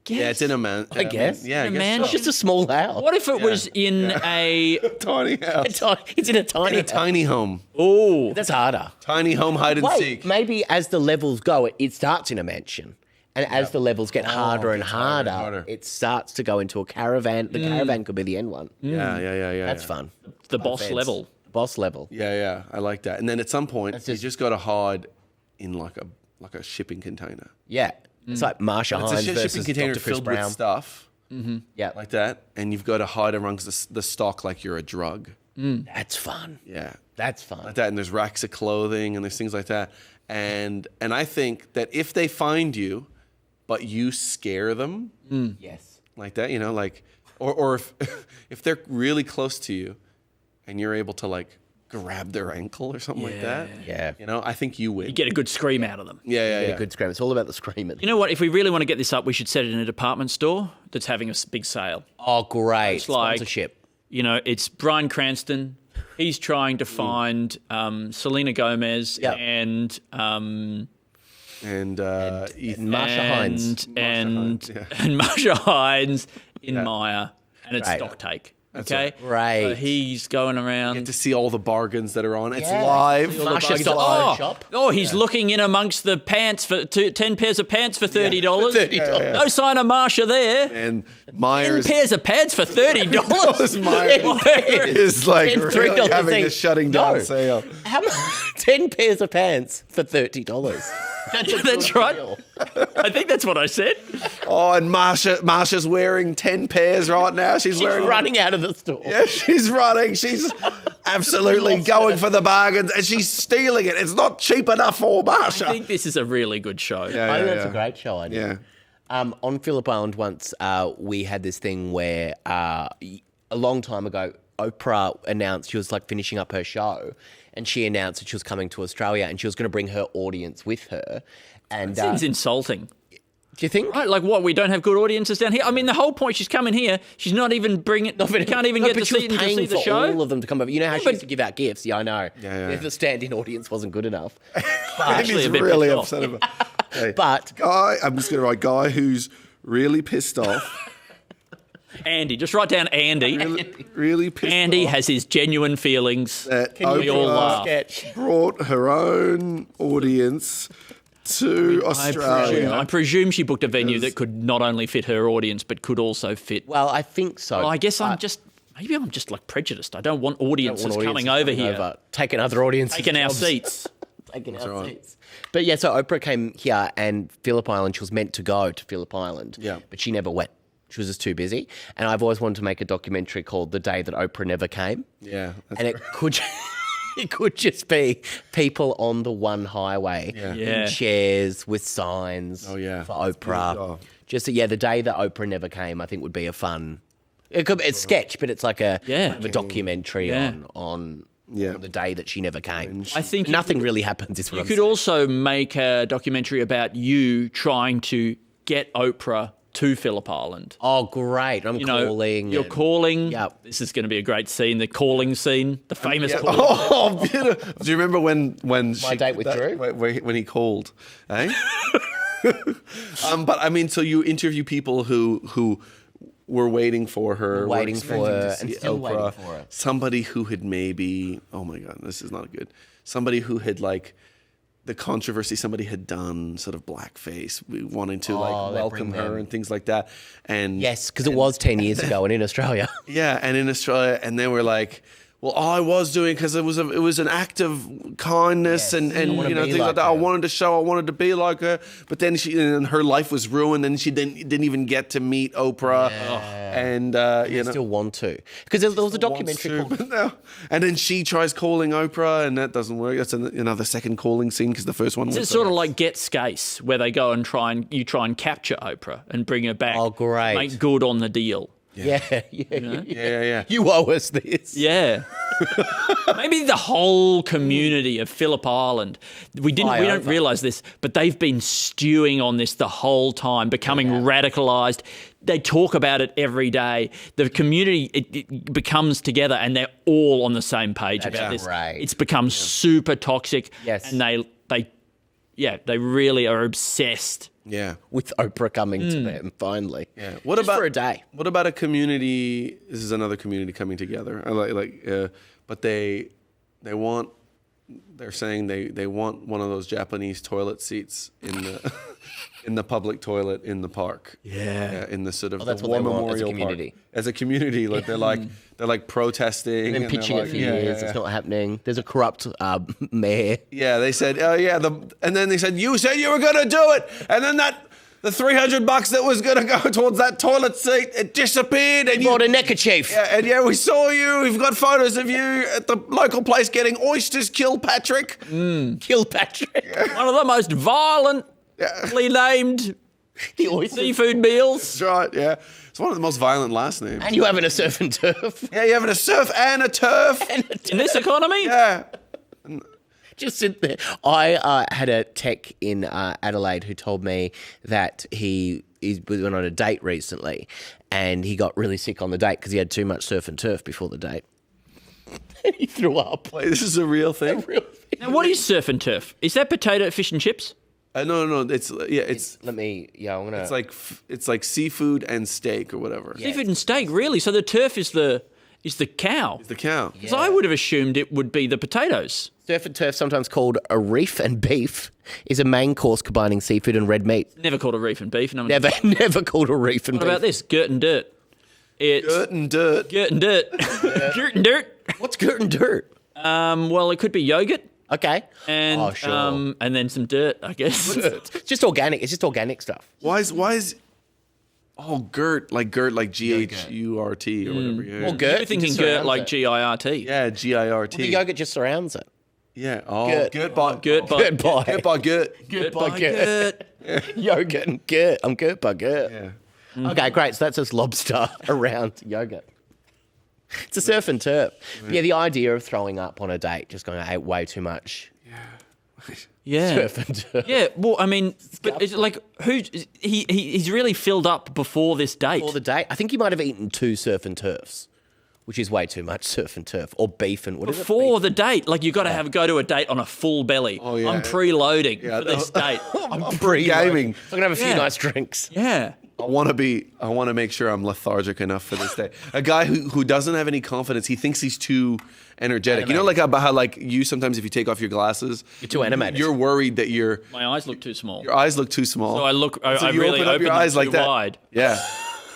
Yeah, it's in a man. I guess. Yeah, I In a guess mansion. It's just a small house. What if it was in a... so. Tiny house. It's in a tiny house. Tiny home. Oh, That's harder. Tiny home hide and Wait, seek. maybe as the levels go, it starts in a mansion. And as the levels get harder and harder, it starts to go into a caravan. The caravan could be the end one. Yeah. That's fun. the boss Fence. level. Boss level. Yeah. I like that. And then at some point, you just- just got to hide in like a shipping container. Yeah. It's like Marsha It's Hines a versus shipping container Dr. Chris filled Brown. with stuff Yeah. like that, and you've got to hide amongst the stock like you're a drug. That's fun. Yeah. That's fun. Like that, and there's racks of clothing and there's things like that, and I think that if they find you, but you scare them Yes. like that, you know, like, or if if they're really close to you, and you're able to like grab their ankle or something like that, Yeah. you know, I think you win. You get a good scream out of them. Yeah. A good scream. It's all about the screaming. You know what? If we really want to get this up, we should set it in a department store that's having a big sale. Oh, great. It's like- Sponsorship. You know, it's Bryan Cranston. He's trying to find Selena Gomez Yep. and and Ethan, Marsha Hines. and Hines, yeah. and Marsha Hines in Maya, and it's Right. stock take. Okay, right. So he's going around. get to see all the bargains that are on. It's Yeah. live. See all the Marsha's bargains got- live. Oh, shop. he's looking in amongst the pants for 10 pairs of pants for $30. $30. No sign of Marsha there. and 10 Myers pairs of pants for $30. Myers. is like $10 really having thing. a shutting down No. sale. How much? 10 pairs of pants for $30. That's, a That's good right. deal. I think that's what I said. Oh, and Marsha's wearing 10 pairs right now. She's wearing Running out of the store. Yeah, she's running. She's absolutely going for the bargains, and she's stealing it. It's not cheap enough for Marsha. I think this is a really good show. I think that's a great show idea. Yeah. On Phillip Island once, we had this thing where a long time ago, Oprah announced she was like finishing up her show, and she announced that she was coming to Australia and she was going to bring her audience with her. And Seems insulting. do you think? Right, like what? We don't have good audiences down here. I mean, the whole point. She's coming here. She's not even bringing. You can't even get to but she was see to paying see the for show. all of them to come over. You know how she but- used to give out gifts? Yeah, I know. Yeah. The stand-in audience wasn't good enough. Actually, He's a bit really pissed off. upset about Hey, But guy, I'm just going to write guy who's really pissed off. Andy, just write down Andy. Really pissed Andy off. has his genuine feelings. that we all laugh. sketch. brought her own audience to Australia. I presume she booked a venue that could not only fit her audience, but could also fit. Well, I think so. Well, I guess maybe I'm just like prejudiced. I don't want audiences coming over here, taking other audiences. taking our seats. Taking our seats. But yeah, so Oprah came here and Phillip Island, she was meant to go to Phillip Island. Yeah. But she never went. She was just too busy. And I've always wanted to make a documentary called The Day That Oprah Never Came. Yeah. And it could it could just be people on the one highway Yeah. in chairs with signs Oh, yeah. for Oprah. Oh. Just the day that Oprah never came, I think would be a fun. It's sketch, but it's like a documentary on the day that she never came. I think Nothing really happens. Is what You I'm could saying. also make a documentary about you trying to get Oprah to Phillip Island. Oh, great! I'm calling. You're calling. Yep. This is going to be a great scene. The calling scene, the famous call. Oh, beautiful. Do you remember when My date with Drew? when he called? Eh? But I mean, so you interview people who were waiting for her, Waiting were for expecting her, to and see still waiting Oprah. for her. Somebody who had maybe, oh my God, this is not good. Somebody who had like the controversy somebody had done, sort of blackface, wanting to welcome her and things like that. And yes, because it was 10 years ago and in Australia. Yeah, and in Australia, and they were like, well, all I was doing because it was an act of kindness and things like that. I wanted to show I wanted to be like her, but then her life was ruined, and she didn't even get to meet Oprah, and still want to, because there was a documentary called. And then she tries calling Oprah, and that doesn't work. That's another second calling scene because the first one was. It's sort of like Get Skace, where they go and try and capture Oprah and bring her back. Oh, great! Make good on the deal. Yeah. You owe us this. Yeah. Maybe the whole community of Phillip Island. We don't realise this, but they've been stewing on this the whole time, becoming radicalised. They talk about it every day. The community it becomes together, and they're all on the same page about this. Right. It's become super toxic. Yes. And they really are obsessed. Yeah, with Oprah coming to them finally. Yeah, Just for a day? What about a community? This is another community coming together. But they're saying they want one of those Japanese toilet seats in the public toilet in the park. Yeah, in the sort of that's the what War they want Memorial as a community. Park. As a community, like they're like protesting And pitching it for years. It's not happening. There's a corrupt mayor. Yeah, they said, and then they said, you said you were going to do it. And then the $300 that was going to go towards that toilet seat, it disappeared. And you bought a neckerchief. Yeah, and we saw you. We've got photos of you at the local place getting oysters. Kilpatrick. Kilpatrick. One of the most violently named seafood meals. That's right, yeah. It's one of the most violent last names. And you having a surf and turf. Yeah, you're having a surf and a turf. In this economy? Yeah. Just sit there. I had a tech in Adelaide who told me that he went on a date recently and he got really sick on the date because he had too much surf and turf before the date. And he threw up. Wait, this is a real thing? Now, what is surf and turf? Is that potato, fish and chips? No. It's It's like seafood and steak or whatever. Yeah. Seafood and steak, really? So the turf is the cow? It's the cow. Because I would have assumed it would be the potatoes. Surf and turf, sometimes called a reef and beef, is a main course combining seafood and red meat. Never called a reef and beef. Never called a reef and beef. What about this? Gurt and dirt. Gurt and dirt. Gurt and dirt. Gurt and dirt. What's gurt and dirt? Well, it could be yogurt. Okay. And sure. And then some dirt, I guess. It's just organic. It's just organic stuff. Why is Gurt like G-H-U-R-T or whatever. Yeah. Well, Gurt. You're thinking Gurt like G-I-R-T. Yeah, G-I-R-T. Well, the yogurt just surrounds it. Yeah. Oh, Gurt by Gurt. Yogurt and Gurt. I'm Gurt by Gurt. Yeah. Okay, great. So that's just lobster around yogurt. It's a surf and turf. Yeah, the idea of throwing up on a date, just going, I ate way too much. Yeah. Surf and turf. Yeah, well, I mean, but it's like, he's really filled up before this date. Before the date? I think he might have eaten 2 surf and turfs, which is way too much surf and turf. Or beef and whatever. Before the date. Like, you've got to go to a date on a full belly. Oh, yeah. I'm preloading for this date. I'm pre-gaming. I'm going to have a few nice drinks. Yeah. I want to make sure I'm lethargic enough for this day. A guy who doesn't have any confidence, he thinks he's too energetic. Animated. You know, like how like you sometimes if you take off your glasses, you're too animated. You're worried that my eyes look too small. Your eyes look too small. So I really open your eyes them like too that. wide. Yeah.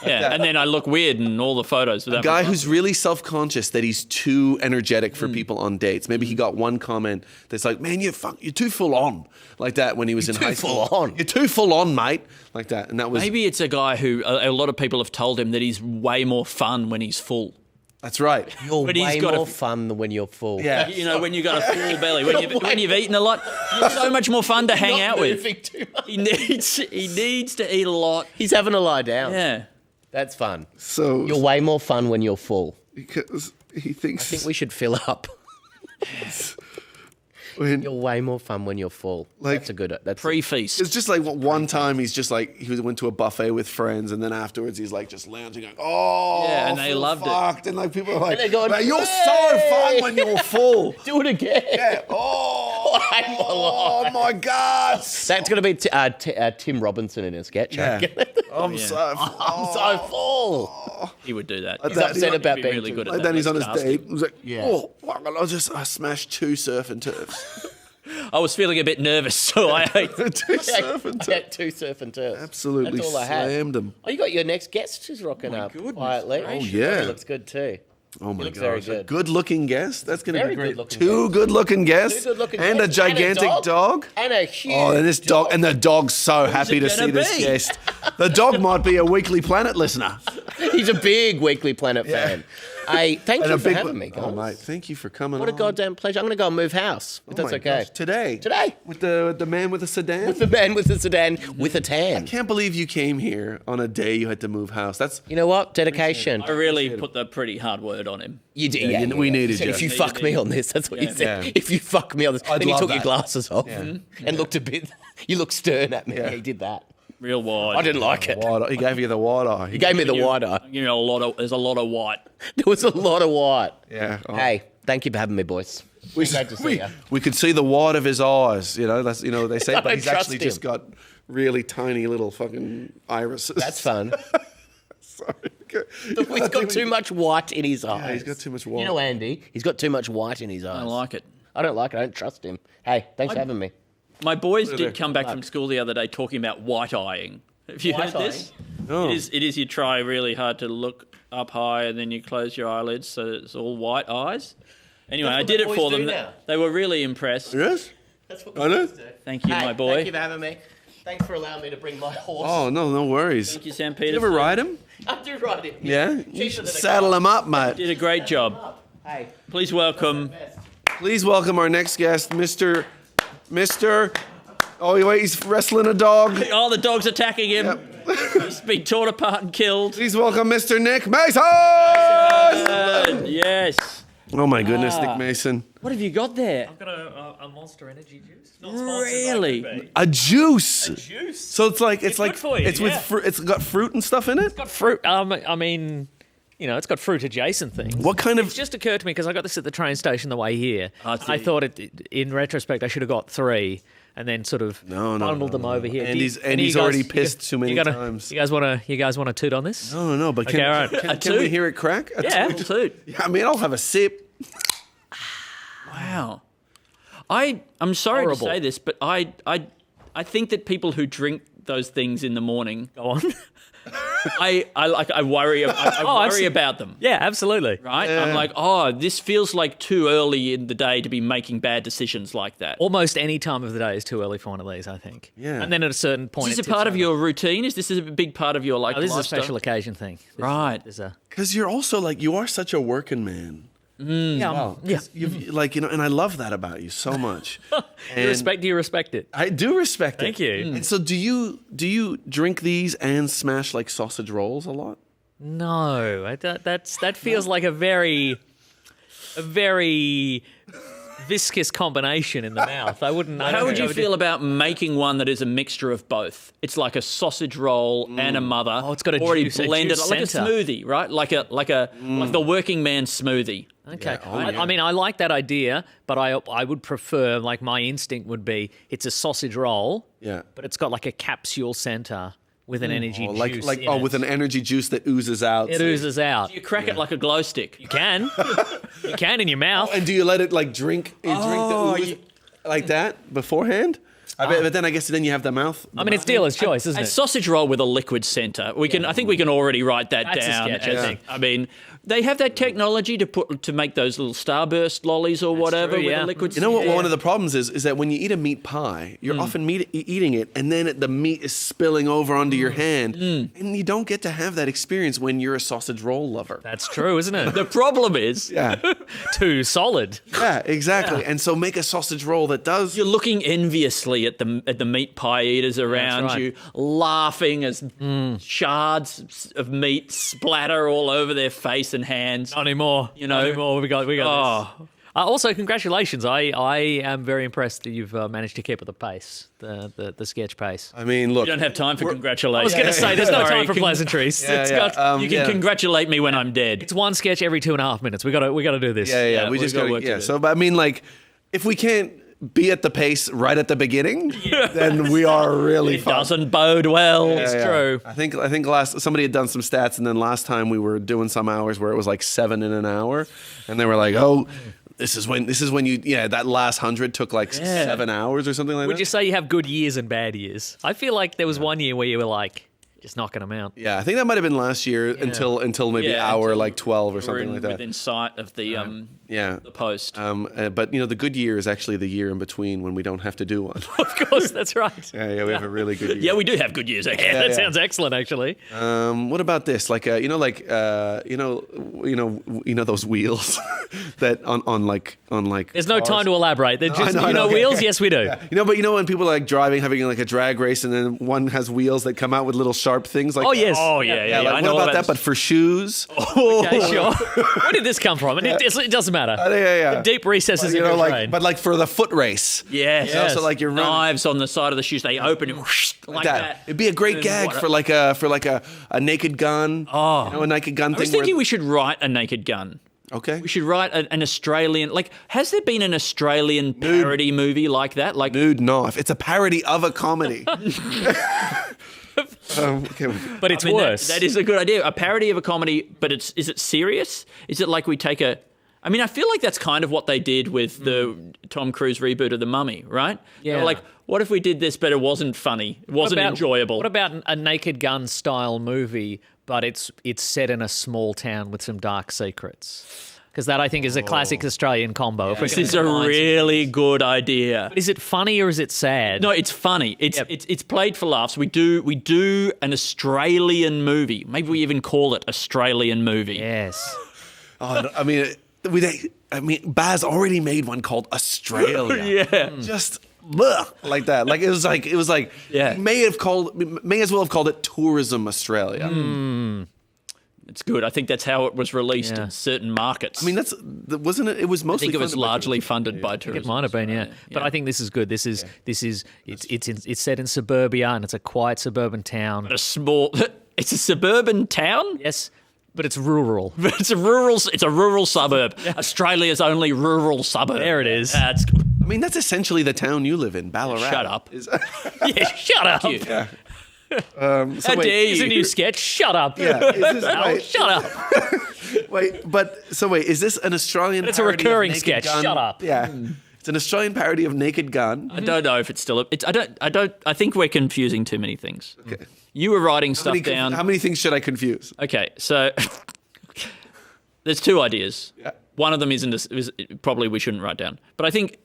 Yeah, and then I look weird in all the photos. A guy who's really self-conscious that he's too energetic for people on dates. Maybe he got one comment that's like, "Man, you're too full on," like that when he was in high school. Full on. You're too full on, mate. Like that, and that was maybe it's a guy who a lot of people have told him that he's way more fun when he's full. That's right. You're way more fun than when you're full. Yeah. You know, when you've got a full belly, when you've eaten a lot, you're so much more fun to hang out with. Too much. He needs to eat a lot. He's having to lie down. Yeah. That's fun. So you're way more fun when you're full. Because he thinks I think we should fill up. You're way more fun when you're full. Like, that's a good. That's pre-feast. It's just like one time he went to a buffet with friends, and then afterwards he's like just lounging, going, "Oh, yeah," and they loved it. And like people are like, going, "Man, you're so fun when you're full. Do it again." Yeah. Oh my God. That's going to be Tim Robinson in a sketch. Yeah. I'm so full. He would do that. He's upset about being really good at that. that. Then he's on his date. He's like, yeah. I smashed 2 surf and turfs. I was feeling a bit nervous, so I ate. Two surf and I had 2 surf and turfs. Absolutely That's all I had. slammed them. Oh, you got your next guest who's rocking up quietly. Oh, yeah. He looks good too. Oh my looks god! very A good. good-looking guest. That's going to Very be great. good-looking 2 guest. good-looking guests. 2 good-looking and guests. a gigantic dog. And a huge Oh, and this dog, and the dog's so happy to gonna see this be? guest. The dog might be a Weekly Planet listener. He's a big Weekly Planet fan. Hey, thank And you a for big having me, guys. Oh, mate, thank you for coming. What a on. goddamn pleasure. I'm going to go and move house, if Oh that's my okay. gosh, Today. Today. With the man with the sedan. With the man with the sedan with a tan. Can't believe you came here on a day you had to move house. That's You know what? Dedication. I really put the pretty hard word on him. You did. we needed Said, you. if you fuck me on this, that's what you said. Yeah. If you fuck me on this. Then he love took your that. glasses off and looked a bit. You looked stern at me. Yeah. He did that. Real wide. I didn't like it. wide. He gave you the wide eye. He gave me the wide eye. You know, there's a lot of white. There was a lot of white. Yeah. Oh. Hey, thank you for having me, boys. Great to see you. We could see the white of his eyes. You know, that's they say, I but he's trust actually him. just got really tiny little fucking irises. That's fun. Sorry. He's got too much white in his eyes. Yeah, he's got too much white. You know, Andy, he's got too much white in his eyes. I like it. I don't like it. I don't trust him. Hey, thanks for having me. My boys did come back from school the other day talking about white-eyeing. Have you heard this? Oh. It is you try really hard to look up high and then you close your eyelids so it's all white eyes. Anyway, That's I what did the it boys for do them. now. They were really impressed. Yes. That's what I know. Thank you, Hey, my boy. Thank you for having me. Thanks for allowing me to bring my horse. Oh no worries. Thank you, Sam You Petersen. ever ride him? I do ride him. Yeah. Cheaper You should than a saddle car. him up, mate. Did a great job. Hey, Please welcome. Please welcome our next guest, Mr. Oh wait, he's wrestling a dog. Oh, the dog's attacking him. He's been torn apart and killed. Please welcome Mr. Nick Mason. Yes. Oh my goodness, Nick Mason. What have you got there? I've got a Monster Energy juice. Not Really? A juice. Juice. So it's like good for you, it's with yeah. fruit. It's got fruit and stuff in it. Got fruit. I mean, it's got fruit adjacent things. What kind of? It's just occurred to me because I got this at the train station the way here. I see. I thought in retrospect I should have got 3 and then sort of bundled them over here. And he's you guys- already pissed too many you gotta- times. You guys want to toot on this? No, but Okay, all right. can we hear it crack? A Yeah. toot? Toot. Yeah, I mean, I'll have a sip. Wow. I'm sorry Horrible. to say this, but I think that people who drink those things in the morning, Go on. I worry absolutely. about them. Yeah, absolutely. Right? I'm like, oh, this feels like too early in the day to be making bad decisions like that. Almost any time of the day is too early for one of these, I think. Yeah. And then at a certain point, Is this it a part tips of your routine? Is this a big part of your over. Oh, this is a lifestyle? special occasion thing. Right. There's a Because you're also like you are such a working man. yeah, Wow. yeah. You've, like and I love that about you so much. Do you respect it? I do respect it. Thank you. And so do you drink these and smash like sausage rolls a lot? No, that feels like a very viscous combination in the mouth. I wouldn't. How would you feel about making one that is a mixture of both? It's like a sausage roll and a mother. Oh, it's got a already juice- a blended, juice like centre. a smoothie, right? Like the working man smoothie. Okay. Yeah. Oh, I mean, I like that idea, but I would prefer, like, my instinct would be it's a sausage roll, Yeah. but it's got like a capsule center with an energy Oh, juice. like in oh, it. with an energy juice that oozes out. It oozes out. You crack it like a glow stick. You can in your mouth. And do you let it like drink? You drink the ooze like that beforehand? But then I guess then you have the mouth. I mean, it's dealer's choice, isn't A it? sausage roll with a liquid center. I think we can already write that That's a down. sketch, I think. I mean, they have that technology to make those little starburst lollies or whatever true, with yeah. a liquid. You know what? center. One of the problems is that when you eat a meat pie, you're often eating it, and then the meat is spilling over onto your hand, and you don't get to have that experience when you're a sausage roll lover. That's true, isn't it? The problem is, Yeah, Too solid. yeah, exactly. And so make a sausage roll that does. you're looking enviously at the meat pie eaters around right. you, laughing as shards of meat splatter all over their face and hands. Not anymore. You know? Not anymore. We got this. Oh, Also, congratulations. I am very impressed that you've managed to keep at the pace, the sketch pace. I mean, look. you don't have time for I congratulations. was going to say, there's no Sorry, time for pleasantries. Yeah, It's yeah. got, You can congratulate me when I'm dead. it's one sketch every 2.5 minutes. We got to do this. Yeah. We we've just got got work to yeah. do. So, but I mean, like, if we can't be at the pace right at the beginning, then we are really It fun. doesn't bode well. It's true. I think somebody had done some stats, and then last time we were doing some hours where it was like 7 in an hour, and they were like, "Oh, this is when you that last 100 took like 7 hours or something like that. Would you say you have good years and bad years? I feel like there was one year where you were like just knocking them out. Yeah, I think that might have been last year until maybe hour like 12 or something like that. Within sight of the post. But the good year is actually the year in between when we don't have to do one. Of course, that's right. Yeah, we have a really good year. Yeah, we do have good years. Actually. That sounds excellent, actually. What about this? Like those wheels that on like. There's no cars. time to elaborate. They're just wheels. Okay. Yes, we do. Yeah. But when people are like driving, having like a drag race, and then one has wheels that come out with little sharp things. Like Yes. Oh yeah. Like, I know what about that? But for shoes. Okay, sure. Where did this come from? And it doesn't matter. Yeah. The deep recesses of your brain. But like for the foot race. Yes. So like you're running. Knives on the side of the shoes. They open and whoosh, like that. It'd be a great gag for like a naked gun. A naked gun I thing. was thinking we should write a naked gun. Okay. We should write an Australian. Like, has there been an Australian parody movie like that? Like Nude knife. It's a parody of a comedy. But it's worse. That is a good idea. A parody of a comedy, but is it serious? Is it like we take a... I mean, I feel like that's kind of what they did with the Tom Cruise reboot of The Mummy, right? Yeah. They were like, what if we did this, but it wasn't funny? It wasn't enjoyable? What about a Naked Gun style movie, but it's set in a small town with some dark secrets? Because that, I think, is a classic Australian combo. This is a really good idea. But is it funny or is it sad? No, it's funny. It's played for laughs. We do an Australian movie. Maybe we even call it Australian movie. Yes. I mean, Baz already made one called Australia. Yeah. Just like that. Like it was like Yeah. may as well have called it Tourism Australia. It's good. I think that's how it was released in certain markets. I mean, wasn't it? It was mostly. I think it was funded by largely tourism. funded by tourism. It might have been, yeah. But I think this is good. It's set in suburbia and it's a quiet suburban town. It's a suburban town? Yes, but it's rural. It's a rural suburb. Australia's only rural suburb. There it is. That's good. I mean, that's essentially the town you live in, Ballarat. Shut up. Yeah, shut up. Thank you. How dare you? Here's a new sketch. Shut up. Yeah, is this, Shut up. is this an Australian? It's a parody of recurring Naked sketch. Gun? Shut up. Yeah, it's an Australian parody of Naked Gun. I don't know if it's still. I think we're confusing too many things. Okay. You were writing stuff down. How many things should I confuse? Okay, so there's two ideas. Yeah. One of them is probably we shouldn't write down. But I think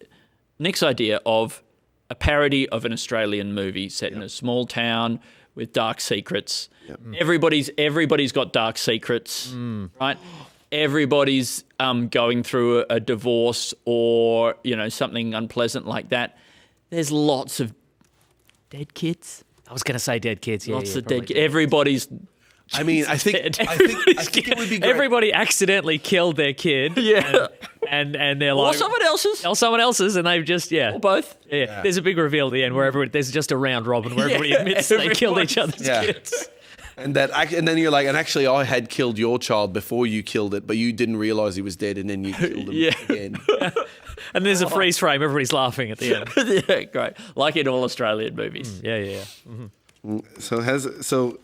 Nick's idea of a parody of an Australian movie set in a small town with dark secrets. Yep. Everybody's got dark secrets, right? Everybody's going through a divorce or something unpleasant like that. There's lots of dead kids. I was going to say dead kids. Lots of dead kids. Everybody's. I mean, I think it would be great. Everybody accidentally killed their kid. Yeah. And they're Or like... someone else's. Or someone else's, and they've just, Or both. Yeah. There's a big reveal at the end where there's just a round robin where everybody admits they killed each other's kids. And then you're like, and actually I had killed your child before you killed it, but you didn't realize he was dead, and then you killed him again. And there's a freeze frame. Everybody's laughing at the end. Yeah, great. Like in all Australian movies. Yeah. So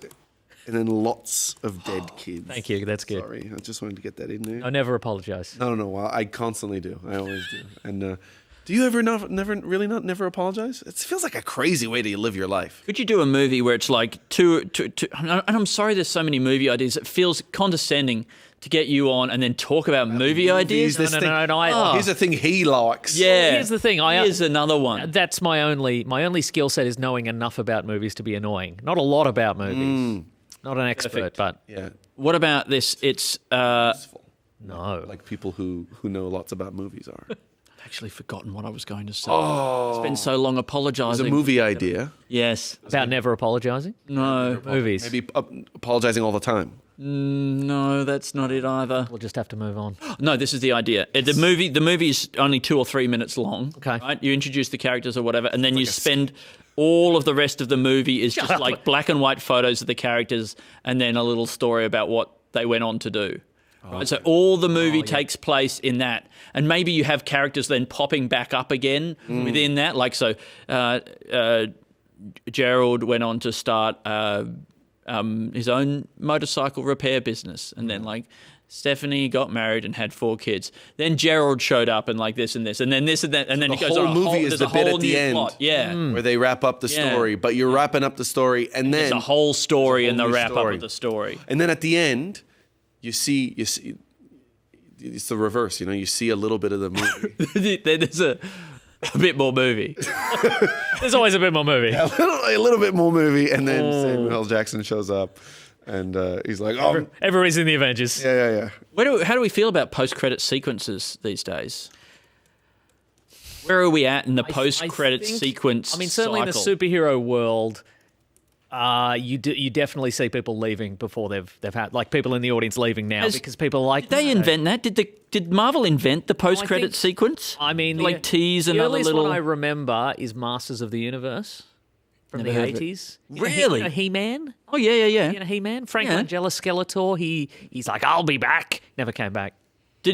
and then lots of dead kids. Thank you. That's good. Sorry, I just wanted to get that in there. I never apologise. No. Well, I constantly do. I always do. And do you ever never apologize? It feels like a crazy way to live your life. Could you do a movie where it's like two and I'm sorry there's so many movie ideas. It feels condescending to get you on and then talk about movie ideas. No. Here's a thing he likes. Yeah. Here's the thing. Here's another one. That's my only skill set is knowing enough about movies to be annoying. Not a lot about movies. Not an expert, but Yeah. What about this? It's Useful. no. Like people who know lots about movies are. I've actually forgotten what I was going to say. It's been so long It's apologising. a movie idea. Yes. About never apologising. No. Movies. Maybe apologizing all the time. No, that's not it either. We'll just have to move on. No, this is the idea. The movie is only 2 or 3 minutes long. Okay. Right? You introduce the characters or whatever, and then you spend all of the rest of the movie is just like black and white photos of the characters and then a little story about what they went on to do. Right? So all the movie takes place in that. And maybe you have characters then popping back up again within that. Like, so Gerald went on to start his own motorcycle repair business. And then, like, Stephanie got married and had 4 kids. Then Gerald showed up and like this and this, and then this and that, and then The it goes whole on. movie is the bit at the end. Plot. Yeah. where they wrap up the story, but you're wrapping up the story, and then There's a whole story in the new wrap up story. of the story. And then at the end, you see, it's the reverse. You see a little bit of the movie. There's a bit more movie. There's always a bit more movie. a little bit more movie, and then Samuel L. Jackson shows up, and he's like, "Oh, Everybody's in the Avengers. yeah." How do we feel about post-credit sequences these days? Where are we at in the post-credit think- sequence? I mean, certainly cycle? in the superhero world, you definitely see people leaving before they've had, like, people in the audience leaving now because people are like, Did they invent that? Did Marvel invent the post-credit think- sequence? I mean, like tease the another earliest little. one I remember is Masters of the Universe from Never the heard of it. 80s. Really? He-Man? Oh yeah. He-Man? Frank Yeah. Langella Skeletor, he's like, I'll be back. Never came back.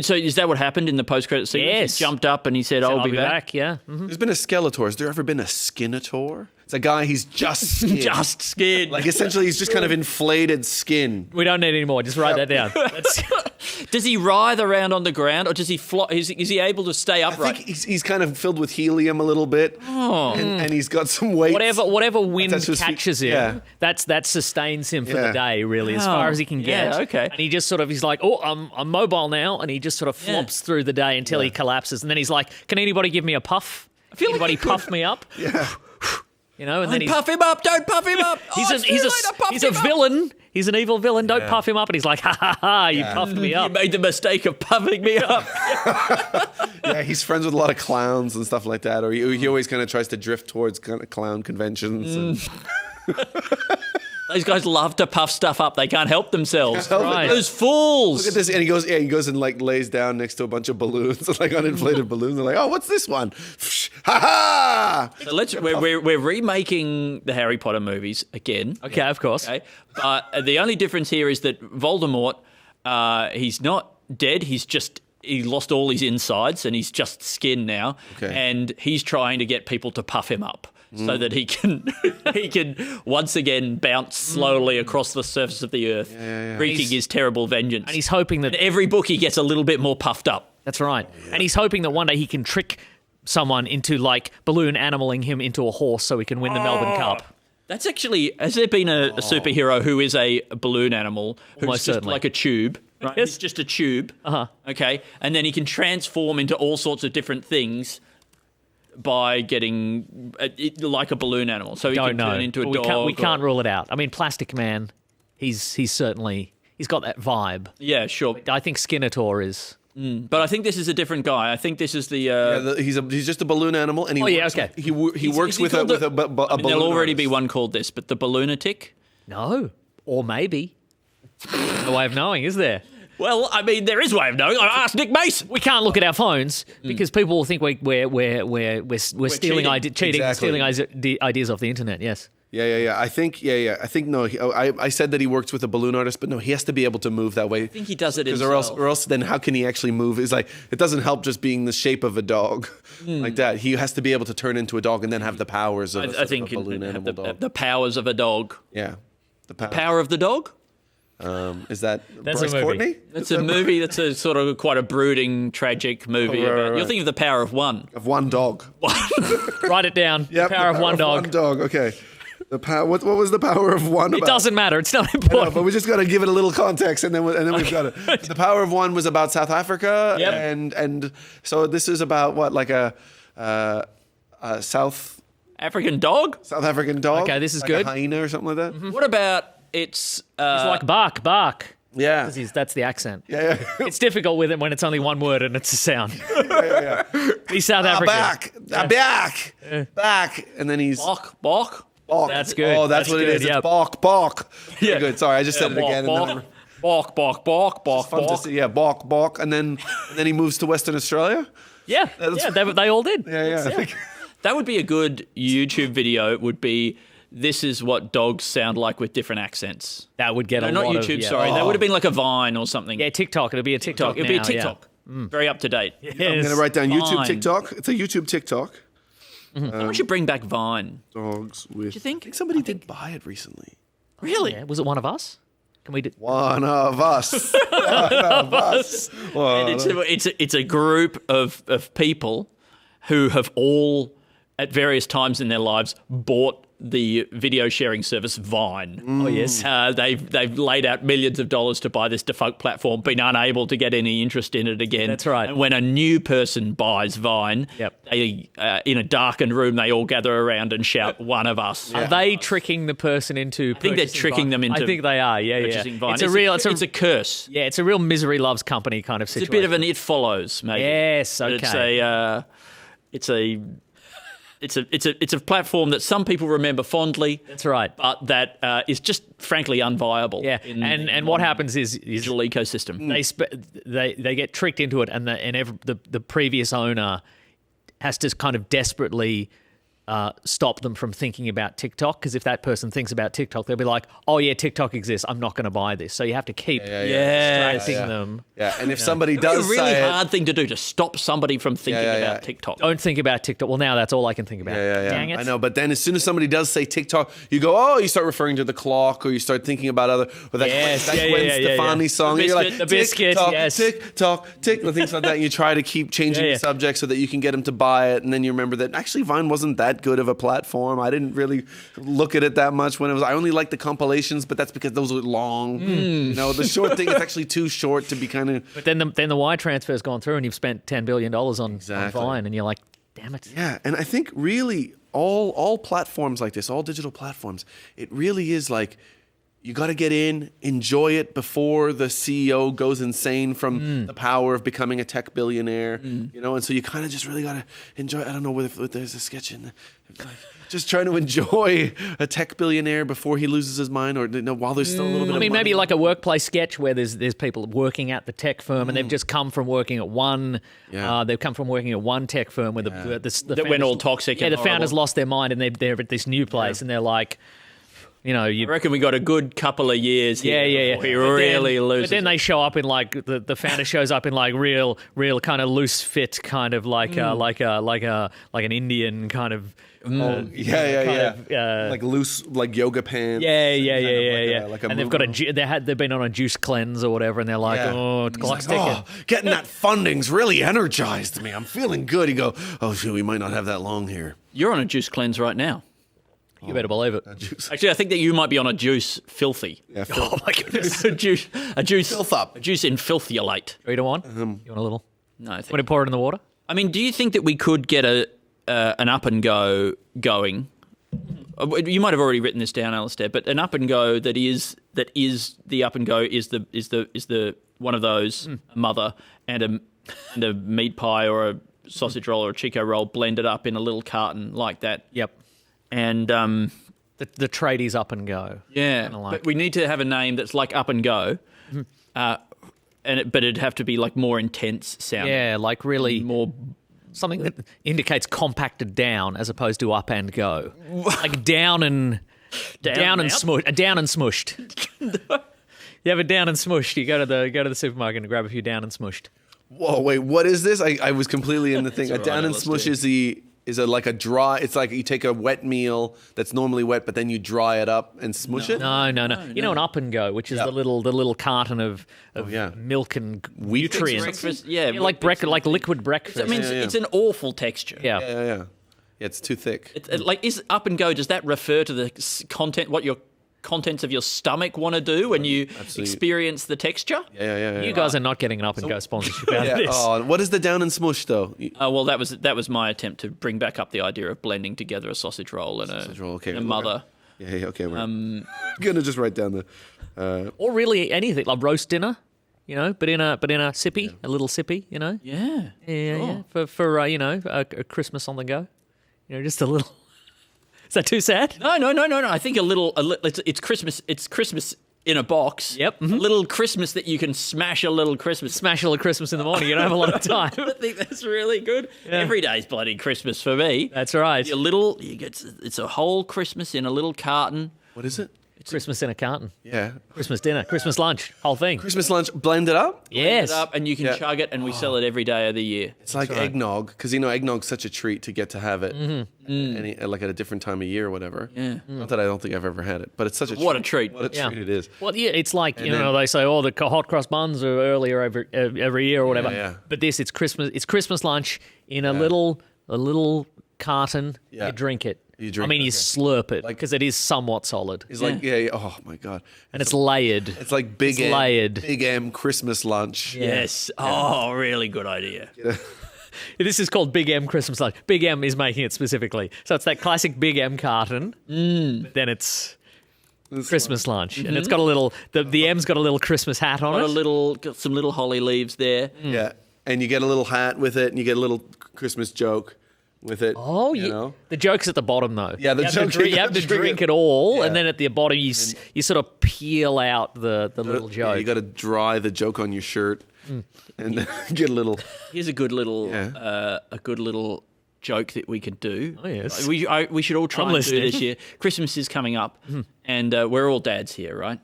So is that what happened in the post-credit sequence? Yes. He jumped up and he said, "I'll be back." Yeah. Mhm. There's been a Skeletor. Has there ever been a Skinator? It's a guy. He's just skin. Just scared. Like essentially, he's just kind of inflated skin. We don't need any more. Just write that down. Does he writhe around on the ground, or does he flop? Is he able to stay I upright? think he's kind of filled with helium a little bit, and he's got some weight. Whatever wind Attached to his feet. catches him, Yeah. that sustains him for the Yeah. day, really, as far as he can get. Yeah, okay. And he just sort of, he's like, oh, I'm mobile now, and he just sort of flops through the day until he collapses, and then he's like, can anybody give me a puff? feel like Anybody he could- puff me up? Yeah. You know, and then he's Puff him up! Don't puff him up! he's a villain. He's an evil villain. Don't puff him up. And he's like, ha ha ha! You puffed me You up. made the mistake of puffing me up. Yeah, he's friends with a lot of clowns and stuff like that, or he always kind of tries to drift towards kind of clown conventions. And Those guys love to puff stuff up. They can't help themselves. help it. Right. Those fools. look at this, and he goes and like lays down next to a bunch of balloons, like uninflated balloons. They're like, "Oh, what's this one? Ha ha!" So we're remaking the Harry Potter movies again. Okay, of course. Okay, but the only difference here is that Voldemort, he's not dead. He lost all his insides and he's just skin now. Okay. And he's trying to get people to puff him up so that he can once again bounce slowly across the surface of the earth, wreaking his terrible vengeance. And he's hoping that In every book he gets a little bit more puffed up. That's right. And he's hoping that one day he can trick someone into, like, balloon animaling him into a horse so he can win the Melbourne Cup. That's actually, has there been a superhero who is a balloon animal who's Almost just certainly. like a tube? Right? Yes. It's just a tube. Uh-huh. Okay. And then he can transform into all sorts of different things by getting like a balloon animal. So he Don't can know. turn into a But dog. we can't rule it out. I mean, Plastic Man, he's certainly, he's got that vibe. Yeah, sure. I think Skinator is. But I think this is a different guy. I think this is the. He's just a balloon animal, and he works, okay. he works Is he with called a balloon. I mean, there'll already be artist. one called this, but the balloonatic. No. Or maybe. No way of knowing, is there? Well, I mean, there is a way of knowing. I asked Nick Mason. We can't look at our phones because people will think we're stealing cheating. stealing ideas off the internet. Yes. Yeah. I think no. I said that he works with a balloon artist, but no, he has to be able to move that way. I think he does it Because himself. or else then how can he actually move? It's like it doesn't help just being the shape of a dog like that. He has to be able to turn into a dog and then have the powers of I think a balloon have animal dog. the powers of a dog. Yeah, the Power of the dog? Is that That's Bryce a movie. Courtney? It's a movie that's a sort of quite a brooding, tragic movie. right, about, right. You're thinking of The Power of One. Of one dog. Write it down. Yep, the power of one dog. One dog. Okay. The power. What was the power of one? It about? doesn't matter. It's not No, important. but we just got to give it a little context, and then we've got it. The Power of One was about South Africa, Yep. and so this is about what, like a South African dog? African dog. Okay, this is like good. A hyena or something like that. What about it's... It's like bark. Yeah, 'Cause that's the accent. yeah. It's difficult with it when it's only one word and it's a sound. He's South African. Back, and then he's Bok. Bok. That's good. Oh, that's That's what it good, is. yep. It's Bok. Yeah. Very good. Sorry, I just said it again. And then Bok. fun to see. Yeah, Bok, and then he moves to Western Australia. Yeah, they all did. Yeah. That would be a good YouTube video. It would be, this is what dogs sound like with different accents. That would get No, a not lot YouTube, of, yeah. sorry. That would have been like a Vine or something. Yeah, TikTok. It'll be a TikTok. It'd be a now, TikTok. Very up to date. Yeah. I'm gonna write down YouTube Fine. TikTok. It's a YouTube TikTok. Why don't you bring back Vine? Dogs with. you think? I think somebody did buy it recently. Really? Yeah, was it one of us? Can we do? One of us. One of us. And it's a group of people who have all, at various times in their lives, bought the video sharing service Vine. Oh, yes. They've laid out millions of dollars to buy this defunct platform, been unable to get any interest in it again. That's right. And when a new person buys Vine, they, in a darkened room, they all gather around and shout, "One of us." Are they tricking the person into? I think they're tricking them into. I think they are. Yeah, purchasing Vine. It's a curse. Yeah, it's a real misery loves company kind of situation. It's a bit of an It Follows, maybe. Yes. Okay. It's a platform that some people remember fondly. That's right. But that is just frankly unviable. Yeah. And what happens is digital ecosystem. They get tricked into it, and the previous owner has to kind of desperately stop them from thinking about TikTok, because if that person thinks about TikTok, they'll be like, "Oh yeah, TikTok exists. I'm not going to buy this." So you have to keep distracting them. Yeah, and if somebody does it's a really say hard thing to do, to stop somebody from thinking about TikTok. Don't think about TikTok. Well, now that's all I can think about. Dang it. I know, but then as soon as somebody does say TikTok, you go, "Oh," you start referring to the clock, or you start thinking about other, or that Gwen Stefani song. The You're like, biscuit, the biscuit, TikTok, yes. TikTok, tick, and things like that. And you try to keep changing the subject so that you can get them to buy it, and then you remember that actually Vine wasn't that good of a platform. I didn't really look at it that much when it was. I only liked the compilations, but that's because those were long. You know, the short thing is actually too short to be kind of. But then the wire transfer's gone through, and you've spent $10 billion on Vine, and you're like, damn it. Yeah, and I think really all platforms like this, all digital platforms, it really is like, you got to get in, enjoy it before the CEO goes insane from the power of becoming a tech billionaire, you know. And so you kind of just really got to enjoy. I don't know whether there's a sketch in there. Like, just trying to enjoy a tech billionaire before he loses his mind, or while there's still a little bit. I mean, of money. maybe like a workplace sketch where there's people working at the tech firm, and they've just come from working at one. They've come from working at one tech firm where the that went all toxic. Yeah, and the founders lost their mind, and they're at this new place, and they're like, you know, I reckon we got a good couple of years here. Before he really loses. But then they show up in like the founder shows up in like real kind of loose fit, kind of like an Indian kind of. Like loose, like yoga pants. Like and they've been on a juice cleanse or whatever, and they're like, "Oh, clock's ticking." Getting that funding's really energized me. I'm feeling good. You go, "Oh shoot, we might not have that long here." You're on a juice cleanse right now. You better believe it. Actually, I think that you might be on a juice filthy. Yeah, Oh my goodness. a juice filth up. A juice infilthiolate. 3 to 1. You want a little? No, I think. Want to pour it in the water? I mean, do you think that we could get an up and go going? You might have already written this down, Alasdair, but an up and go that is the up and go is the one of those, a mother and a meat pie or a sausage roll or a Chico roll blended up in a little carton like that. Yep. And the tradies up and go. Yeah, but we need to have a name that's like up and go, but it'd have to be like more intense sounding. Yeah, like really more. Something that indicates compacted down as opposed to up and go. Like down and smushed. You have a down and smushed. You go to the supermarket and grab a few down and smushed. Whoa, wait, what is this? I was completely in the thing. A down and smush is like a dry. It's like you take a wet meal that's normally wet, but then you dry it up and smush it. No. You know an up and go, which is the little carton of milk and nutrients. Yeah, like liquid breakfast. I mean, it's an awful texture. Yeah. Yeah, it's too thick. Like, is up and go? Does that refer to the content? What your contents of your stomach want to do when you experience the texture? Yeah. You guys are not getting an up and go sponsorship out of this. Oh, what is the down and smush though? Well, that was my attempt to bring back up the idea of blending together a sausage roll and a mother. Yeah, okay. We're gonna just write down the. Or really anything like roast dinner, you know, but in a sippy, a little sippy, you know. Yeah. For a Christmas on the go, you know, just a little. Is that too sad? No. I think a little. It's Christmas. It's Christmas in a box. Yep. A little Christmas that you can smash a little Christmas. Smash a little Christmas in the morning. You don't have a lot of time. I think that's really good. Yeah. Every day's bloody Christmas for me. That's right. It's a whole Christmas in a little carton. What is it? Christmas in a carton. Yeah. Christmas dinner, Christmas lunch, whole thing. Christmas lunch, blend it up. Yes. It up and you can chug it, and we sell it every day of the year. It's like eggnog, because eggnog's such a treat to get to have it, like at a different time of year or whatever. Yeah. Not that I don't think I've ever had it, but it's such a What a treat. What a treat it is. Well, yeah, it's like they say, the hot cross buns are earlier every year or whatever. Yeah. But it's Christmas. It's Christmas lunch in a little carton. Yeah. You drink it. You drink you it, slurp it because it is somewhat solid. It's like oh my god, and it's layered. it's like Big M, layered. Big M Christmas lunch. Yes. Oh, really good idea. This is called Big M Christmas lunch. Big M is making it specifically, so it's that classic Big M carton. But then it's Christmas lunch, and it's got a little. The M's got a little Christmas hat on it. Got some little holly leaves there. Yeah, and you get a little hat with it, and you get a little Christmas joke with it. Oh, you yeah. know? The joke's at the bottom, though. Yeah, the joke. You have to drink it all, Yeah. and then at the bottom you sort of peel out the little joke. Yeah, you got to dry the joke on your shirt, and then get a little. Here's a good little joke that we could do. Oh, yes. We should all try I'm and listening. do this year. Christmas is coming up, and we're all dads here, right?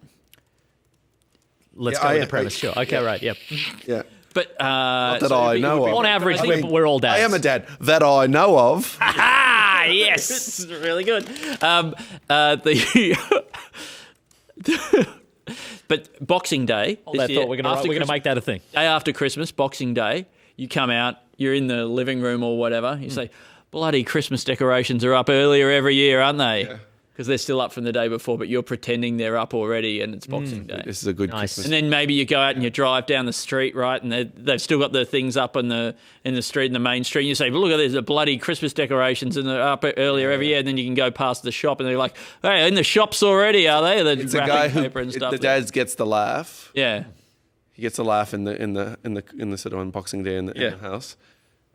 Let's Yeah, go with the premise. Sure. Okay, right. Yep. Yeah. But that I know of. On average, I mean, we're all dads. I am a dad that I know of. Ah, yes. this is really good. But Boxing Day. Hold that thought. We're gonna make that a thing. Day after Christmas, Boxing Day, you come out, you're in the living room or whatever, you say, bloody Christmas decorations are up earlier every year, aren't they? Because they're still up from the day before, but you're pretending they're up already and it's Boxing Day. This is a good Nice. Christmas. And then maybe you go out and you drive down the street, right? And they've still got the things up in the street, in the main street. And you say, well, look at this, the bloody Christmas decorations and they're up earlier every year. And then you can go past the shop and they're like, hey, in the shops already, are they? The It's a guy who paper and stuff. the dad gets the laugh. Yeah. He gets a laugh in the sort of on Boxing Day in the house,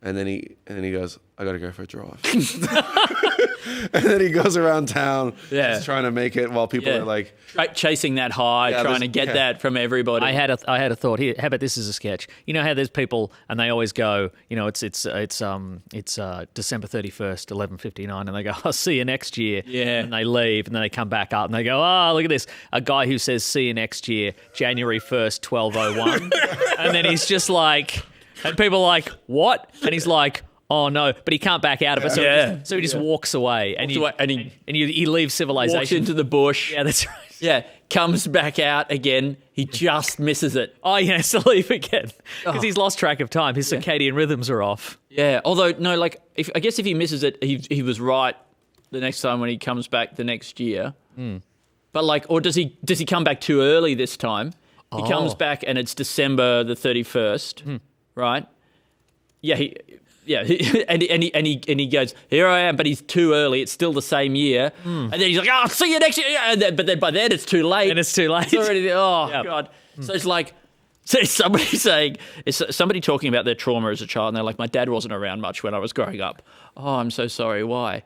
and then he goes, I gotta go for a drive. And then he goes around town, just trying to make it while people are like chasing that high, trying to get that from that. I had a thought here. How about this as a sketch? You know how there's people and they always go, it's December 31st, 11:59, and they go, I'll see you next year. Yeah. And they leave and then they come back up and they go, oh, look at this. A guy who says see you next year, January 1st, 12:01. And then he's just like, and people are like, what? And he's like, oh no, but he can't back out of it. So he just walks away, and he leaves civilization. Walks into the bush. Yeah, that's right. Yeah, comes back out again. He just misses it. Oh, he has to leave again because he's lost track of time. His circadian rhythms are off. Yeah, although no, like I guess if he misses it, he was right the next time when he comes back the next year. But like, or does he come back too early this time? He comes back and it's December the 31st, right? Yeah, and he goes, here I am, but he's too early. It's still the same year, and then he's like, I'll see you next year. But then by then it's too late. And it's too late. It's already God. So it's like, somebody talking about their trauma as a child, and they're like, my dad wasn't around much when I was growing up. Oh, I'm so sorry. Why?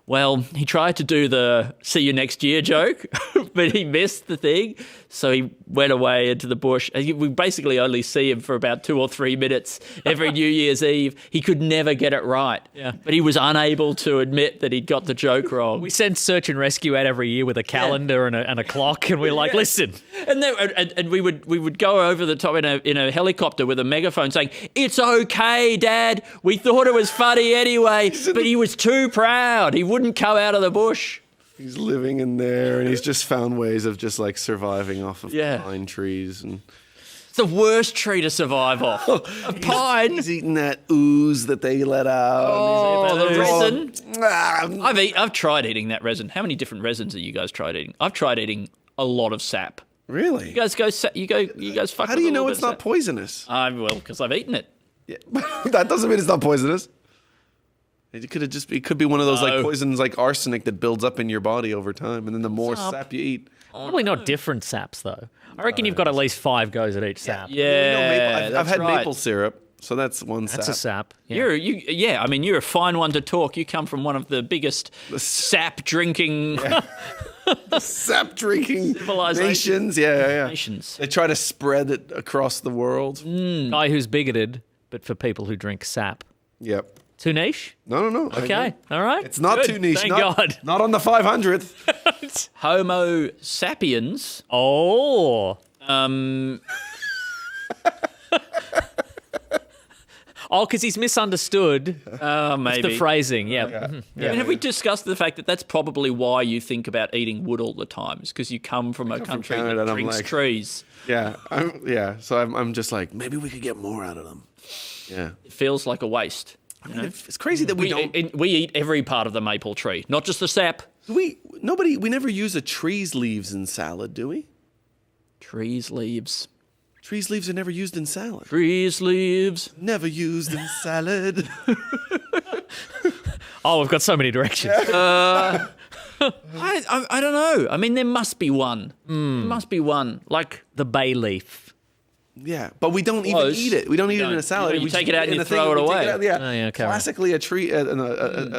Well, he tried to do the see you next year joke, but he missed the thing. So he went away into the bush. We basically only see him for about 2 or 3 minutes every New Year's Eve. He could never get it right. Yeah. But he was unable to admit that he'd got the joke wrong. We send search and rescue out every year with a calendar and a clock, and we're like, listen. And we would go over the top in a helicopter with a megaphone saying, it's okay, Dad. We thought it was funny anyway, but he was too proud. He wouldn't come out of the bush. he's living in there, and he's just found ways of just like surviving off of pine trees and. It's the worst tree to survive off. A pine. He's eating that ooze that they let out. Oh, the resin. Ah, I've tried eating that resin. How many different resins have you guys tried eating? I've tried eating a lot of sap. really? You guys fuck. How do you know it's not poisonous? Well, because I've eaten it. Yeah. That doesn't mean it's not poisonous. It could be one of those like poisons like arsenic that builds up in your body over time, and then the more sap you eat. Probably not different saps, though. I reckon you've got at least 5 goes at each sap. Yeah, I've had maple syrup, so that's one sap. That's a sap. Yeah. You're a fine one to talk. You come from one of the biggest sap drinking Sap drinking Civilizations. nations. Yeah. nations. They try to spread it across the world. Guy who's bigoted, but for people who drink sap. Yep. Too niche? No. Okay. All right. It's not Good. too niche. Thank God. Not on the 500th. Homo sapiens. Oh. Oh, because he's misunderstood Maybe. the phrasing. Yeah. Mhm. I mean, have we discussed the fact that that's probably why you think about eating wood all the time? Is because you come from a country Canada, that and I'm drinks like- trees. Yeah. So I'm just like, maybe we could get more out of them. Yeah. It feels like a waste. I mean, it's crazy that we don't. We eat every part of the maple tree, not just the sap. We never use a tree's leaves in salad, do we? Trees, leaves. Trees leaves are never used in salad. Trees, leaves. Never used in salad. Oh, we've got so many directions. I don't know. I mean, there must be one. There must be one. Like The bay leaf. Yeah, but we don't even Close. eat it. We don't eat it in a don't. salad. You We take just it out put and in you a thing throw it we take away. out. Yeah. Oh, yeah, okay, right. Classically, a tree, a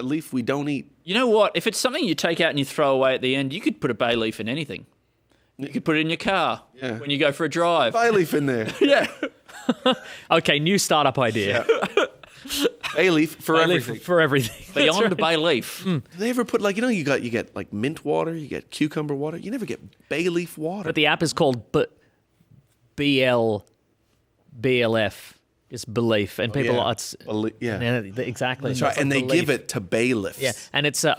leaf we don't eat. You know what? If it's something you take out and you throw away at the end, you could put a bay leaf in anything. You could put it in your car when you go for a drive. Bay leaf in there. Yeah. Okay, new startup idea. Bay leaf for Bay everything. leaf for everything. Beyond That's a bay leaf. Do they ever put like you get like mint water, you get cucumber water. You never get bay leaf water. But the app is called BLF. It's belief, and people. yeah. It's Yeah. exactly. That's right. And they give it to bailiffs. Yeah, and it's that's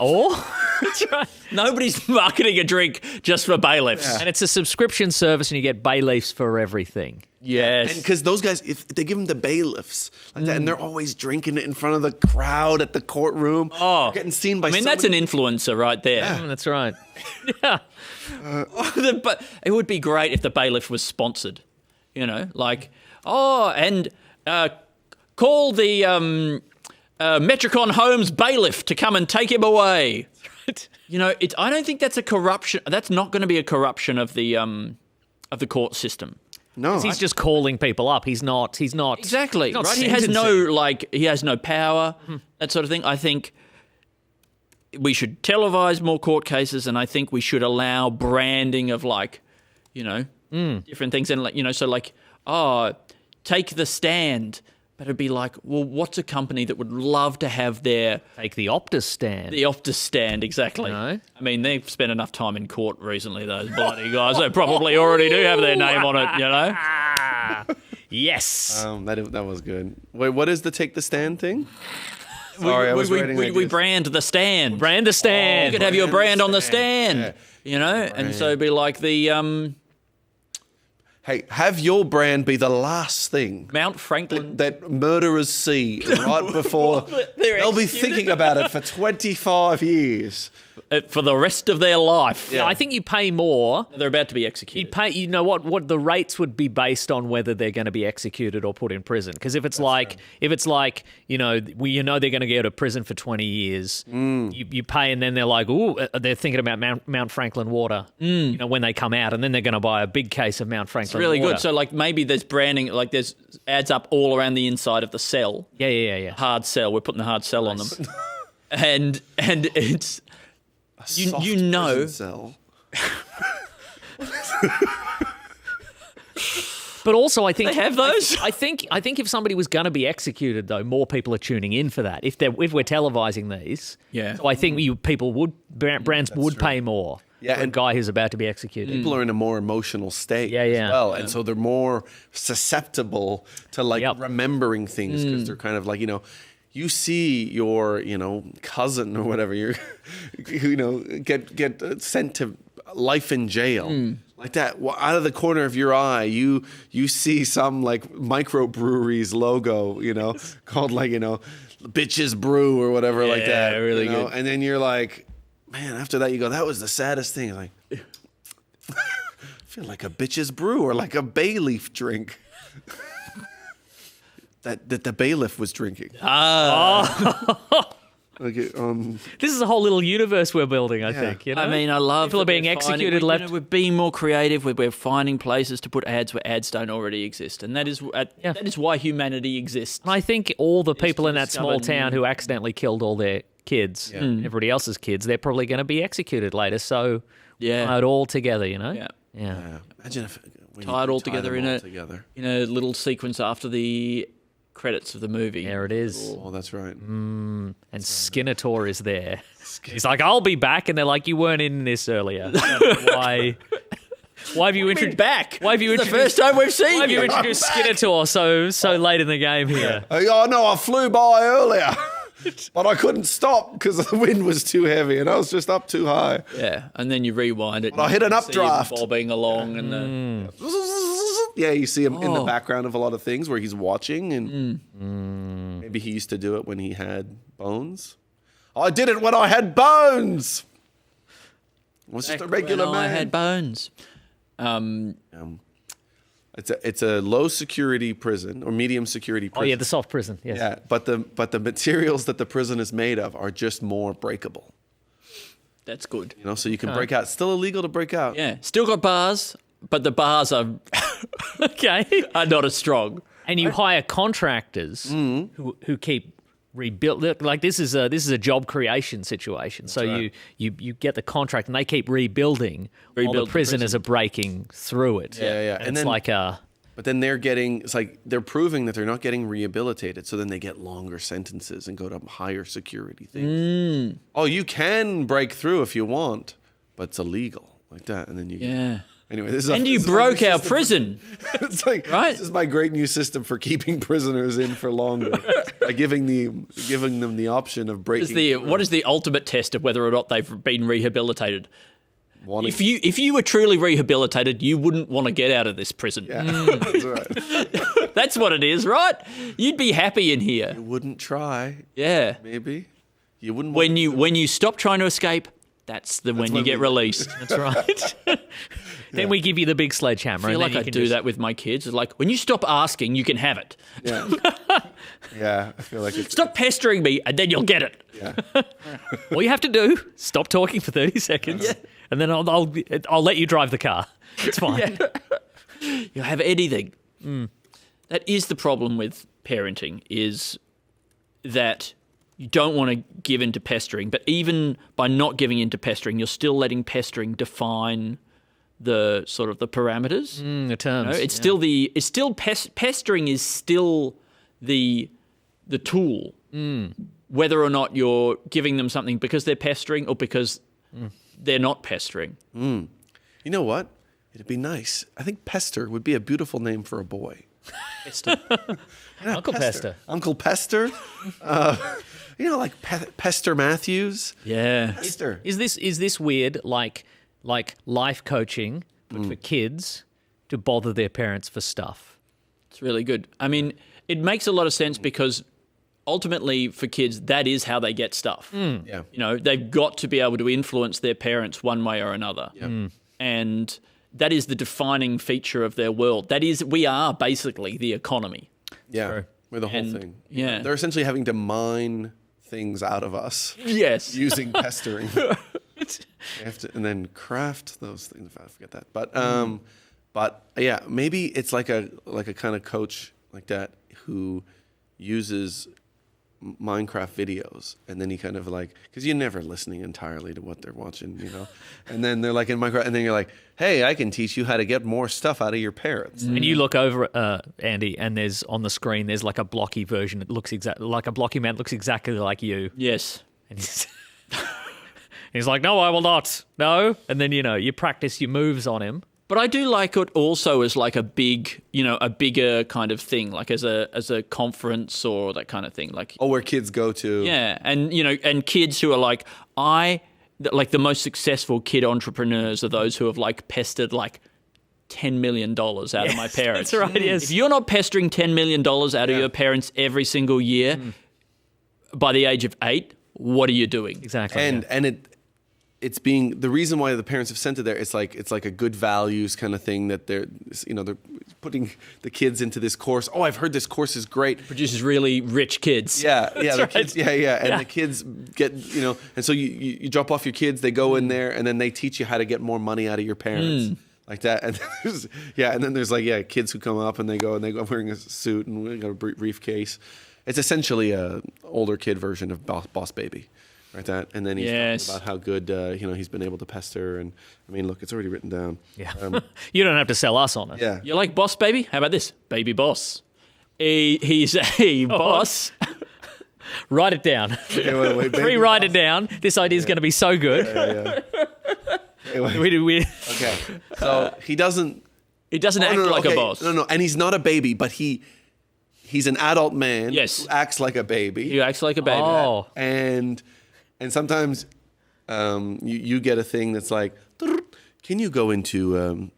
right. Nobody's marketing a drink just for bailiffs. And it's a subscription service, and you get bay leaves for everything. Yes. And because those guys, if they give them to bailiffs like that, and they're always drinking it in front of the crowd at the courtroom, getting seen by. I mean, that's an influencer right there. That's right. Yeah. But it would be great if the bailiff was sponsored. You know, like, and call the Metricon Homes bailiff to come and take him away. You know, I don't think that's a corruption. That's not going to be a corruption of the court system. No, He's just calling people up. He's not. Exactly. not Right. He has sentencing. no power. That sort of thing. I think we should televise more court cases, and I think we should allow branding of different things, and take the stand. But it'd be like, well, what's a company that would love to have their Take the Optus stand. the Optus stand, exactly. No. I mean, they've spent enough time in court recently, those bloody guys. They probably already do have their name on it, you know? Yes. that was good. Wait, what is the take the stand thing? Sorry, I was writing we ideas. brand the stand. Brand a stand. You could have your brand on the stand. stand, you know? And so it'd be like the Hey, have your brand be the last thing Mount Franklin. that murderers see right before they'll be thinking about it for 25 years. For the rest of their life. Yeah, I think you pay more. They're about to be You'd executed. pay. You know what the rates would be based on whether they're going to be executed or put in prison. Because if it's like they're going to go to prison for 20 years, you pay, and then they're like, ooh, they're thinking about Mount Franklin water. You know, when they come out, and then they're going to buy a big case of Mount Franklin. It's really water. good. So like maybe there's branding, like there's ads up all around the inside of the cell. Yeah. Hard sell. We're putting the hard sell on them, and it's Soft you know. prison cell. But also, I think They have those? I think if somebody was going to be executed, though, more people are tuning in for that. If we're televising these, so I think brands would pay more. Yeah, for a and guy who's about to be executed. People are in a more emotional state Yeah. as well. And so they're more susceptible to remembering things because they're kind of like, you see your, cousin or whatever, get sent to life in jail. Like that, out of the corner of your eye, you see some like microbrewery's logo, called like, Bitches Brew or whatever like that. Really good. And then you're like, man, after that you go, that was the saddest thing. Like, I feel like a Bitches Brew or like a bay leaf drink. that the bailiff was drinking. Okay, This is a whole little universe we're building, I think. I mean, I love people are that being we're executed finding, left. we're being more creative. We're finding places to put ads where ads don't already exist, and that is why humanity exists. And I think all the people to in that small discover town who accidentally killed all their kids, everybody else's kids, they're probably going to be executed later. So tie it all together, Yeah. imagine if when Tie it you all tie together them in all a together. in a little sequence after the credits of the movie. There it is. Oh, that's right. And Skinator is there. He's like, I'll be back. And they're like, you weren't in this earlier. Why? Why have you introduced back? Why have you It's the first time we've seen Why have you you. introduced Skinator so late in the game here? Oh, no, I flew by earlier. But I couldn't stop because the wind was too heavy and I was just up too high. Yeah, and then you rewind it. But I hit an and see him updraft. bobbing along, and Yeah, you see him in the background of a lot of things where he's watching, and maybe he used to do it when he had bones. I did it when I had bones. I was just a regular man. I had bones. It's a low security prison or medium security prison. Oh yeah, the soft prison. Yes. Yeah, but the materials that the prison is made of are just more breakable. That's good. You know, so you can break out. It's still illegal to break out. Yeah, still got bars, but the bars are Okay. are not as strong. And you hire contractors who keep rebuild. Like this is a job creation situation. So right. you get the contract and they keep rebuilding while Rebuild the the prisoners are breaking through it. Yeah. And And it's then- like a But then it's like they're proving that they're not getting rehabilitated, so then they get longer sentences and go to higher security things. Oh, you can break through if you want, but it's illegal like that. And then you Anyway, this is And you broke our prison. It's like Right? This is my great new system for keeping prisoners in for longer by giving them the option of breaking. What is the ultimate test of whether or not they've been rehabilitated? Wanting- If you were truly rehabilitated, you wouldn't want to get out of this prison. That's right. That's what it is, right? You'd be happy in here. You wouldn't try, Yeah. maybe. You wouldn't. When you stop trying to escape, that's when you when get we- released. that's right. Then we give you the big sledgehammer. I feel and then like you I can do that with my kids. It's like, when you stop asking, you can have it. Yeah. Yeah, I feel like it's. Stop pestering me, and then you'll get it. Yeah. All you have to do, stop talking for 30 seconds, and then I'll let you drive the car. It's fine. You'll have anything. That is the problem with parenting, is that you don't want to give in to pestering, but even by not giving in to pestering, you're still letting pestering define the sort of the parameters. The terms. Pestering is still the tool. Whether or not you're giving them something because they're pestering or because they're not pestering. You know what? It'd be nice. I think Pester would be a beautiful name for a boy. Pester. Uncle Pester. Uncle Pester. Like Pester Matthews. Yeah. Pester. Is this weird? Like life coaching, but for kids to bother their parents for stuff. It's really good. I mean, it makes a lot of sense because ultimately for kids, that is how they get stuff. Yeah. You know, they've got to be able to influence their parents one way or another. And that is the defining feature of their world. We are basically the economy. Yeah. True. We're the whole And- thing. yeah. They're essentially having to mine things out of us Yes. using pestering. They have to, and then craft those things. I forget that. But yeah, maybe it's like a kind of coach like that who uses Minecraft videos, and then he kind of like, because you're never listening entirely to what they're watching, you know, and then they're like in Minecraft, and then you're like, hey, I can teach you how to get more stuff out of your parents. And you look over, Andy, and there's on the screen there's like a blocky version. It looks exactly like a blocky man. Looks exactly like you. Yes. And he's like, no, I will not. No. And then you practice your moves on him. But I do like it also as like a bigger kind of thing, like as a conference or that kind of thing. Like, Oh, where kids go to. yeah, and and kids who are like, the most successful kid entrepreneurs are those who have like pestered like $10 million out of my parents. That's right, yes. If you're not pestering $10 million out of your parents every single year by the age of 8, what are you doing? Exactly. And it's being the reason why the parents have sent it there. It's like a good values kind of thing that they're putting the kids into this course. Oh, I've heard this course is great. Produces really rich kids. Yeah, the right. kids, and the kids get and so you drop off your kids, they go in there, and then they teach you how to get more money out of your parents. Like that, and then there's kids who come up and they go wearing a suit and we got a briefcase. It's essentially a older kid version of Boss Baby. Right, that, and then he's talking about how good he's been able to pester, and I mean, look, it's already written down. Yeah. You don't have to sell us on it. Yeah, You like Boss Baby? How about this? Baby Boss. He's a boss. Write it down. Wait, baby Rewrite boss. it down. This idea is going to be so good. Wait. Okay. So he doesn't Act like a boss. No, and he's not a baby, but he's an adult man Yes. who acts like a baby. He acts like a baby. Oh. And sometimes you get a thing that's like, can you go into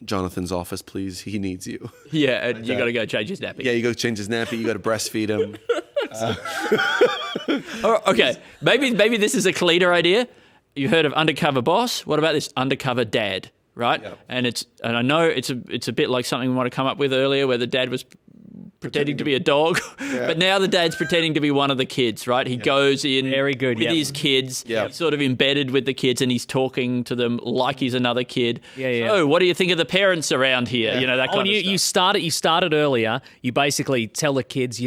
Jonathan's office, please? He needs you. Yeah, and you got to go change his nappy. Yeah, you go change his nappy. You got to breastfeed him. Okay, maybe this is a cleaner idea. You heard of undercover boss? What about this undercover dad? Right, Yep. and I know it's a bit like something we might have come up with earlier, where the dad was pretending to be a dog, but now the dad's pretending to be one of the kids. Right, he goes in Very good, with yep. his kids. Yep. He's sort of embedded with the kids, and he's talking to them like he's another kid. Yeah. So, what do you think of the parents around here? Yeah. You know that kind of stuff. You started earlier. You basically tell the kids,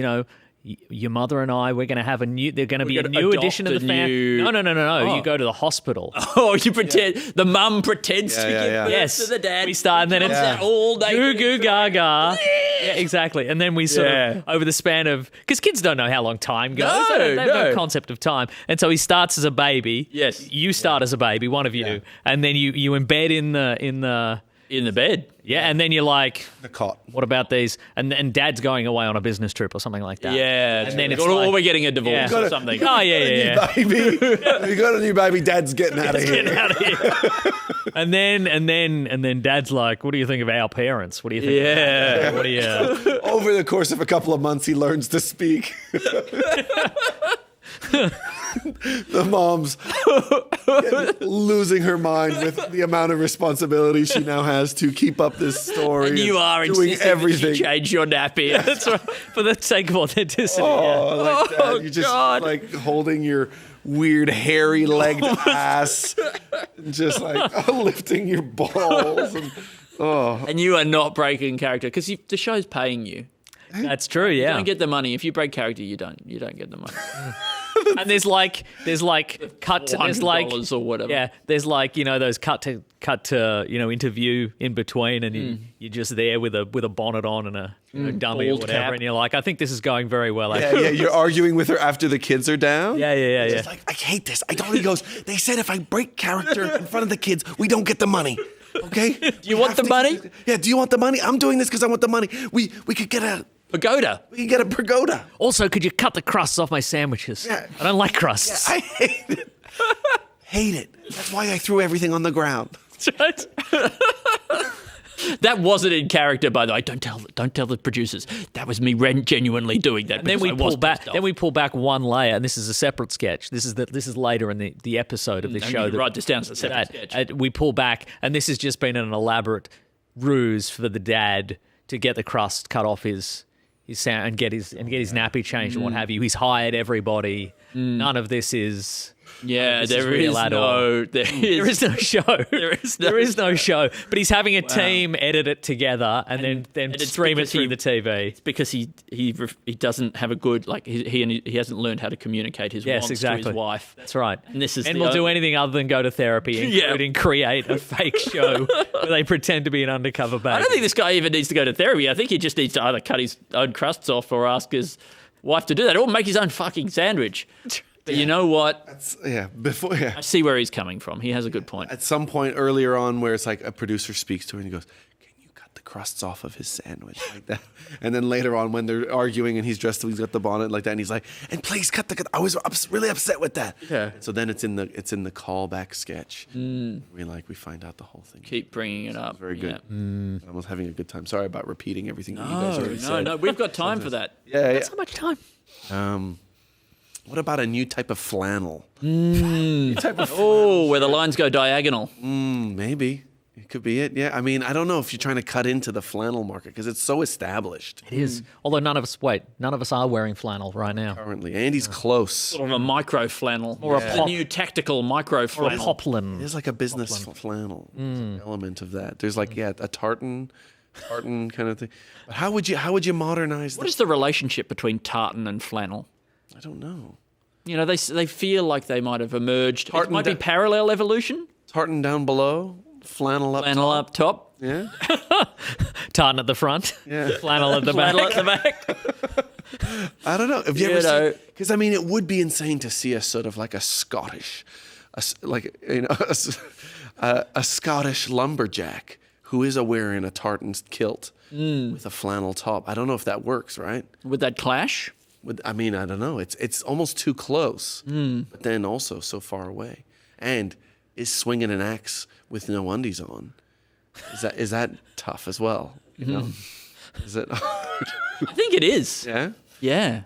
your mother and I, we're going to have they're going to be a gonna new adopt addition to the a family. new- No. You go to the hospital. Oh, you pretend the mum pretends to give birth Yes. to the dad. We start, and then Comes it's out all goo naked. goo gaga. Yeah, exactly. And then we sort of over the span of because kids don't know how long time goes. No, They have no no. concept of time. And so he starts as a baby. Yes. You start as a baby, one of you, and then you embed in the bed. yeah, and then you're like, The cot. what about these? And Dad's going away on a business trip or something like that. Yeah, and then it's or like, we're getting a divorce Yeah. or something. Oh yeah. Baby, you got a new baby. Dad's getting out of here. Get out of here. and then Dad's like, what do you think of our parents? What do you think? Yeah. What do you? Over the course of a couple of months, he learns to speak. The mom's losing her mind with the amount of responsibility she now has to keep up this story. And you are doing insisting everything. that you change your nappy. That's right. For the sake of authenticity. Oh, like that. Oh, You're just God. like holding your weird hairy legged ass, just like lifting your balls. And, And you are not breaking character because the show's paying you. That's true. You Yeah. don't get the money. If you break character, you don't get the money. And there's like cut to there's like $100 or whatever. Yeah, there's like those cut to interview in between, and you're just there with a bonnet on and a dummy or Bald whatever, cap. and you're like, I think this is going very well. yeah, Actually. you're arguing with her after the kids are down. Yeah. It's like, I hate this. I don't. He goes, they said if I break character in front of the kids, we don't get the money. Okay? Do you want the money? Yeah, do you want the money? I'm doing this because I want the money. We could get a Pagoda. pagoda. Also, could you cut the crusts off my sandwiches? Yeah. I don't like crusts. I hate it. Hate it. That's why I threw everything on the ground. That wasn't in character, by the way. Don't tell the producers. That was me genuinely doing that. And then we because I was pull back. pissed off. Then we pull back one layer, and this is a separate sketch. This is later in the episode of this And show. you write this down as a separate sketch. We pull back, and this has just been an elaborate ruse for the dad to get the crust cut off his sound and get his nappy changed and what have you. He's hired everybody. None of this is. Yeah, this is there real is at all. no. There is no show. There is no show. But he's having a team edit it together and then it's stream it because through he- the TV. because he doesn't have a good he hasn't learned how to communicate his Yes, wants to exactly. his wife. That's right. And this is and the we'll do only- anything other than go to therapy, Yeah. including create a fake show where they pretend to be an undercover baby. I don't think this guy even needs to go to therapy. I think he just needs to either cut his own crusts off or ask his wife to do that, or make his own fucking sandwich. But you know what? I see where he's coming from. He has a good point. At some point earlier on where it's like a producer speaks to her and he goes, can you cut the crusts off of his sandwich like that? And then later on when they're arguing and he's dressed, he's got the bonnet like that and he's like, and please cut I was really upset with that. Yeah. And so then it's in the callback sketch. We find out the whole thing. Keep bringing it up. Very good. Yeah. I was having a good time. Sorry about repeating everything that you guys already said. No, we've got time for that. Yeah. so much time. What about a new type of flannel? Oh, where the lines go diagonal. Maybe. It could be it. Yeah. I mean, I don't know if you're trying to cut into the flannel market because it's so established It is. Although none of us are wearing flannel right now. currently. Andy's close. Sort of a micro flannel. Or a The pop- new tactical micro Or a flannel. poplin. There's like a business flannel. There's an element of that. There's like, a tartan kind of thing. But how would you modernize What this? is the relationship between tartan and flannel? I don't know. You know, they feel like they might have emerged. Tartan It might be da- parallel evolution. Tartan down below, flannel up Flannel top. up top. Yeah. Tartan at the front, flannel at the Flannel back. at the back. I don't know. Have you ever seen? Because I mean, it would be insane to see a sort of like a Scottish, a Scottish lumberjack who is wearing a tartan kilt with a flannel top. I don't know if that works, right? Would that clash? I mean, I don't know. It's almost too close, but then also so far away. And is swinging an axe with no undies on? Is that tough as well? You know, is it hard? I think it is. Yeah. Yeah.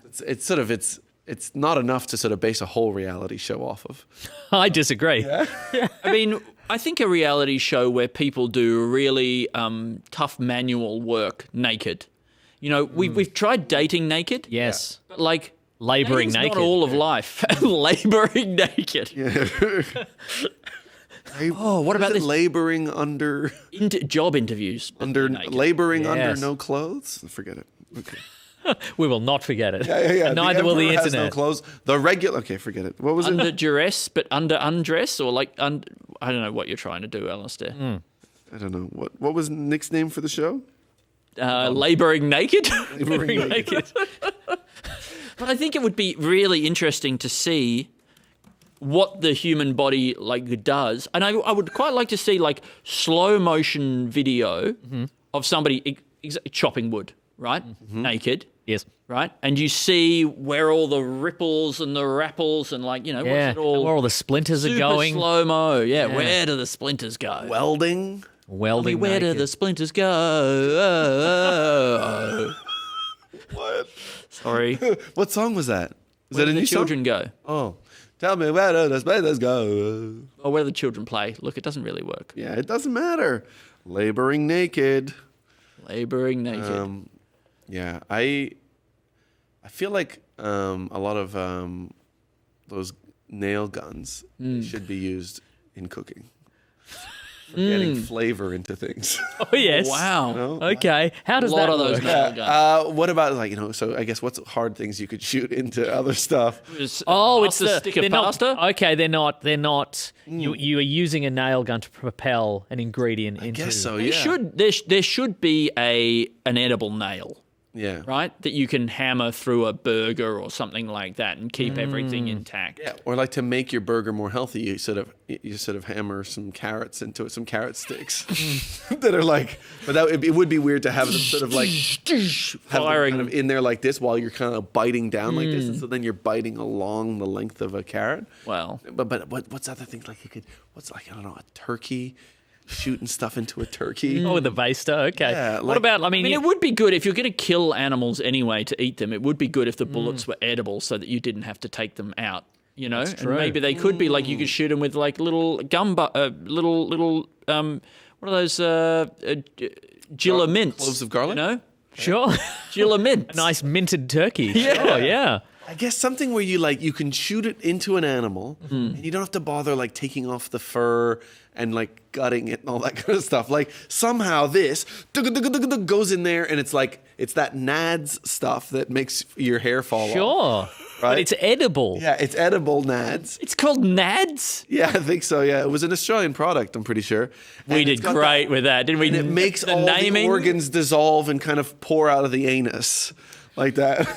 It's not enough to sort of base a whole reality show off of. I disagree. I mean, I think a reality show where people do really tough manual work naked. You know, we've tried dating naked. Yes. But like Labouring dating's naked. not all of life. Labouring naked. What about this? Laboring under Job interviews. laboring under Yes. no clothes? Forget it. Okay. We will not forget it. Yeah. And neither will the Emperor has internet. no clothes. The regular. Okay, forget it. What was Under it? duress, but under undress, or like I don't know what you're trying to do, Alasdair. I don't know. What was Nick's name for the show? Labouring naked. Laboring naked. But I think it would be really interesting to see what the human body like does, and I would quite like to see like slow motion video of somebody chopping wood, right, naked. Yes. Right, and you see where all the ripples and the rapples and like Yeah. what's it And all where all the splinters are super going. slow mo. Yeah, where do the splinters go? Welding. Welding. Where do naked. the splinters go? What? Sorry. What song was that? Is Where that a do new the children song? go? Oh, tell me where do the spiders go? Or where do the children play? Look, it doesn't really work. Yeah, it doesn't matter. Laboring naked. Labouring naked. Yeah, I feel like a lot of those nail guns should be used in cooking. For getting flavor into things. Oh, yes. Wow. Okay. How A does lot that of those work? nail guns. What about so I guess what's hard things you could shoot into other stuff? Oh, it's the stick of they're not- pasta. Okay, they're not. You are using a nail gun to propel an ingredient into. I guess so, There yeah. there should be an edible nail, Yeah. right? That you can hammer through a burger or something like that and keep everything intact. Yeah, or like to make your burger more healthy, you sort of hammer some carrots into it, some carrot sticks that are like. But it would be weird to have them sort of like have them Firing. kind of in there like this while you're kind of biting down like this, and so then you're biting along the length of a carrot. Well, But what's other things like you could? What's like I don't know, a turkey, shooting stuff into a turkey. Oh, with the baster. Okay. Yeah, what like- about? I mean, it would be good if you're going to kill animals anyway to eat them. It would be good if the bullets were edible, so that you didn't have to take them out. You know, and true. maybe they could be like you could shoot them with like little what are those Gilla mints? Cloves of garlic? You know, sure. Gilla mints. Nice minted turkey. Yeah. Yeah. I guess something where you can shoot it into an animal and you don't have to bother like taking off the fur and like gutting it and all that kind of stuff. Like somehow this goes in there and it's like it's that nads stuff that makes your hair fall off. Sure. Right? But it's edible. Yeah, it's edible nads. It's called nads. Yeah, I think so. Yeah, it was an Australian product. I'm pretty sure. We And did it's got great that- with that, didn't we? And it makes the all naming. the organs dissolve and kind of pour out of the anus like that.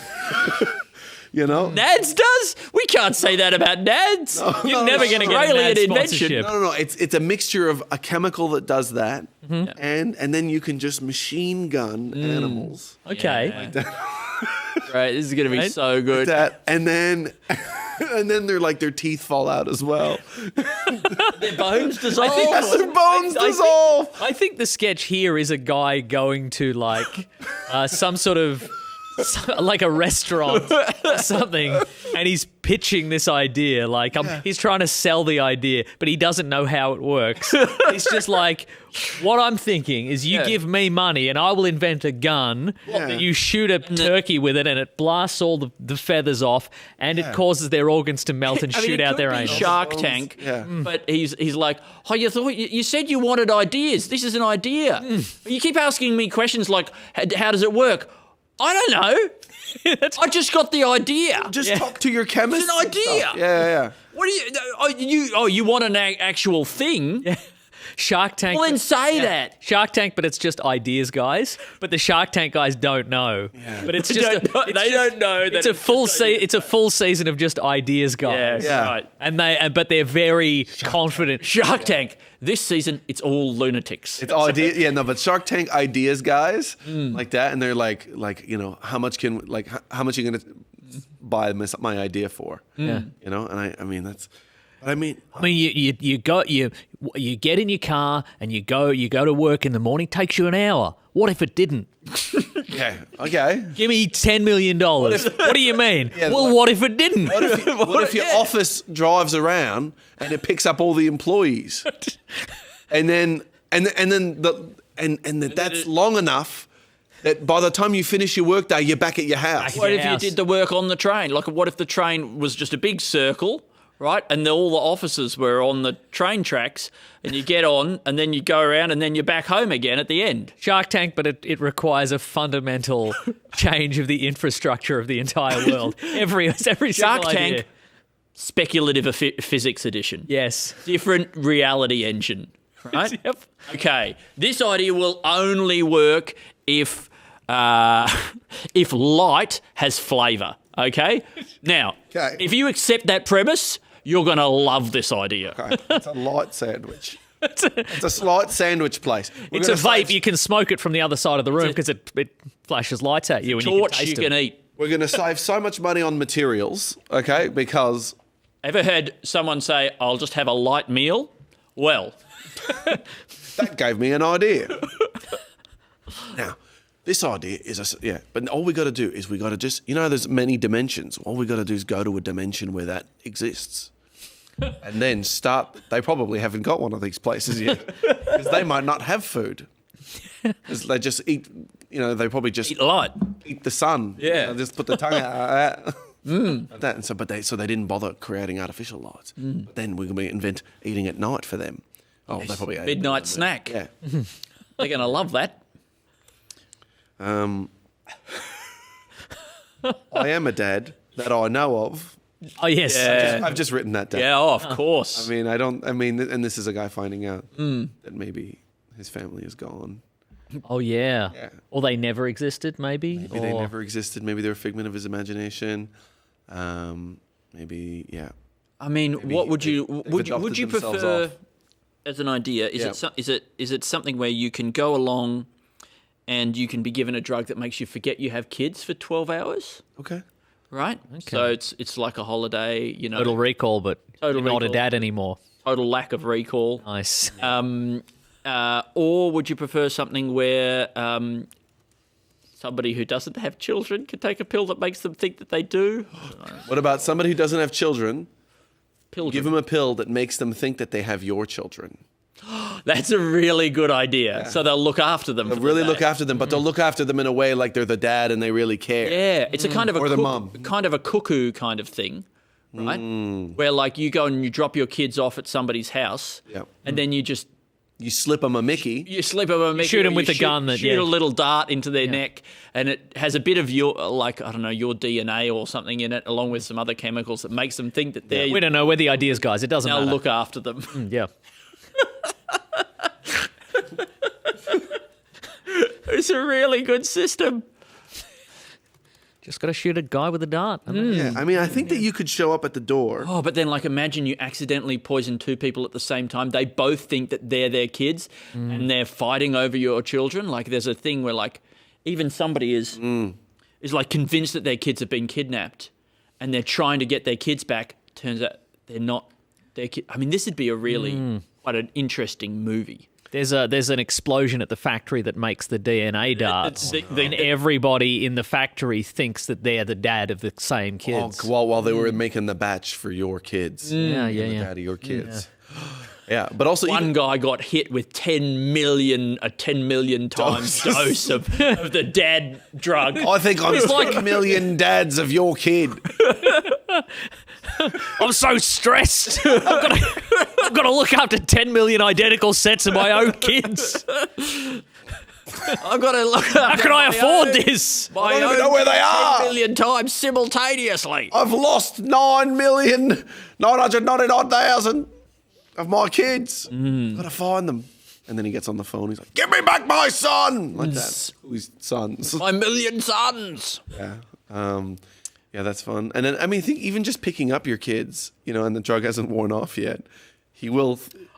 You know? Nads does? We can't say that about Nads. You're never going to get a Australian Nad invention. sponsorship. No. It's a mixture of a chemical that does that, and then you can just machine gun animals. Okay. Right, this is going to be so good. That and then their teeth fall out as well. Their bones dissolve. Yes, their bones I think- dissolve. I think the sketch here is a guy going to like some sort of like a restaurant or something, and he's pitching this idea. Like he's trying to sell the idea, but he doesn't know how it works. He's just like, what I'm thinking is you give me money and I will invent a gun that you shoot a turkey with it and it blasts all the feathers off and it causes their organs to melt and shoot out their anus. Shark Tank, Yeah. but he's like, oh, you said you wanted ideas. This is an idea. You keep asking me questions like, how does it work? I don't know. I just got the idea. Just talk to your chemist. It's an idea. Yeah. What do you? You want an actual thing? Shark Tank. Well, then say that. Shark Tank, but it's just ideas, guys. But the Shark Tank guys don't know. Yeah. But it's just they don't know that it's a full it's a full season of just ideas, guys. Yeah, right. And but they're very confident. Shark Tank. This season, it's all lunatics. It's idea, but Shark Tank ideas guys like that, and they're like how much are you gonna buy my idea for? Yeah, and I mean that's. You get in your car and you go to work in the morning. Takes you an hour. What if it didn't? Yeah. Okay. Give me $10 million. What do you mean? Yeah, what if it didn't? What if your office drives around and it picks up all the employees, and then that's long enough that by the time you finish your workday, you're back at your house. What if you did the work on the train? Like, what if the train was just a big circle? Right, and all the offices were on the train tracks, and you get on, and then you go around, and then you're back home again at the end. Shark Tank, but it requires a fundamental change of the infrastructure of the entire world. Every Shark single Tank, idea. Speculative physics edition. Yes, different reality engine. Right. Yep. Okay, this idea will only work if light has flavour. Okay. Now, if you accept that premise, you're going to love this idea. Okay. It's a light sandwich. It's a light sandwich place. It's a vape. You can smoke it from the other side of the room because it flashes lights at you. And torch you can eat. We're going to save so much money on materials, okay, because... Ever heard someone say, I'll just have a light meal? Well... That gave me an idea. Now, this idea is but all we got to do is we got to just, there's many dimensions. All we got to do is go to a dimension where that exists. And then they probably haven't got one of these places yet because they might not have food. Because they just eat, they probably just eat light, eat the sun. Yeah, just put the tongue out. Like that. And so they didn't bother creating artificial lights. But then we're going to invent eating at night for them. Oh, they probably ate midnight snack. Yeah, they're going to love that. I am a dad that I know of. Oh yes, yeah. I've just written that down. Yeah, of course. And this is a guy finding out that maybe his family is gone. Oh yeah. Or they never existed, maybe. Maybe they never existed. Maybe they're a figment of his imagination. Maybe yeah. I mean, maybe what would you prefer off. as an idea? Is it something where you can go along and you can be given a drug that makes you forget you have kids for 12 hours? Okay. Right? Okay. So it's like a holiday, Total recall, but you're not a dad anymore. Total lack of recall. Nice. Or would you prefer something where somebody who doesn't have children can take a pill that makes them think that they do? What about somebody who doesn't have children? Pilgrim. Give them a pill that makes them think that they have your children. That's a really good idea. Yeah. So they'll look after them. They'll really look after them, but they'll look after them in a way like they're the dad and they really care. Yeah, it's a kind of the mum. Kind of a cuckoo kind of thing, right? Where like you go and you drop your kids off at somebody's house, and then you slip them a Mickey. You slip them a Mickey. Shoot them with a gun. Shoot a little dart into their neck, and it has a bit of your your DNA or something in it, along with some other chemicals that makes them think that they're. We don't know. We're the ideas guys. It doesn't matter. They'll look after them. Yeah. It's a really good system. Just got to shoot a guy with a dart. Yeah, I think that you could show up at the door. Oh, but then imagine you accidentally poison two people at the same time. They both think that they're their kids and they're fighting over your children. Like there's a thing where even somebody is convinced that their kids have been kidnapped and they're trying to get their kids back. Turns out they're not their kids. This would be a really quite an interesting movie. There's an explosion at the factory that makes the DNA darts, and everybody in the factory thinks that they're the dad of the same kids. While they were making the batch for your kids. The dad of your kids. Yeah, but also one guy got hit with 10 million times dose of the dad drug. I think I'm 10 million dads of your kid. I'm so stressed. I've got to look after 10 million identical sets of my own kids. I've got to look after. How can I afford this? I don't even know where they are. 10 million times simultaneously. I've lost 9,999,000. of my kids. Gotta find them. And then he gets on the phone. He's like, "Give me back my son!" Like that. His sons. My million sons. Yeah. Yeah, that's fun. And then, I mean, I think even just picking up your kids, you know, and the drug hasn't worn off yet, that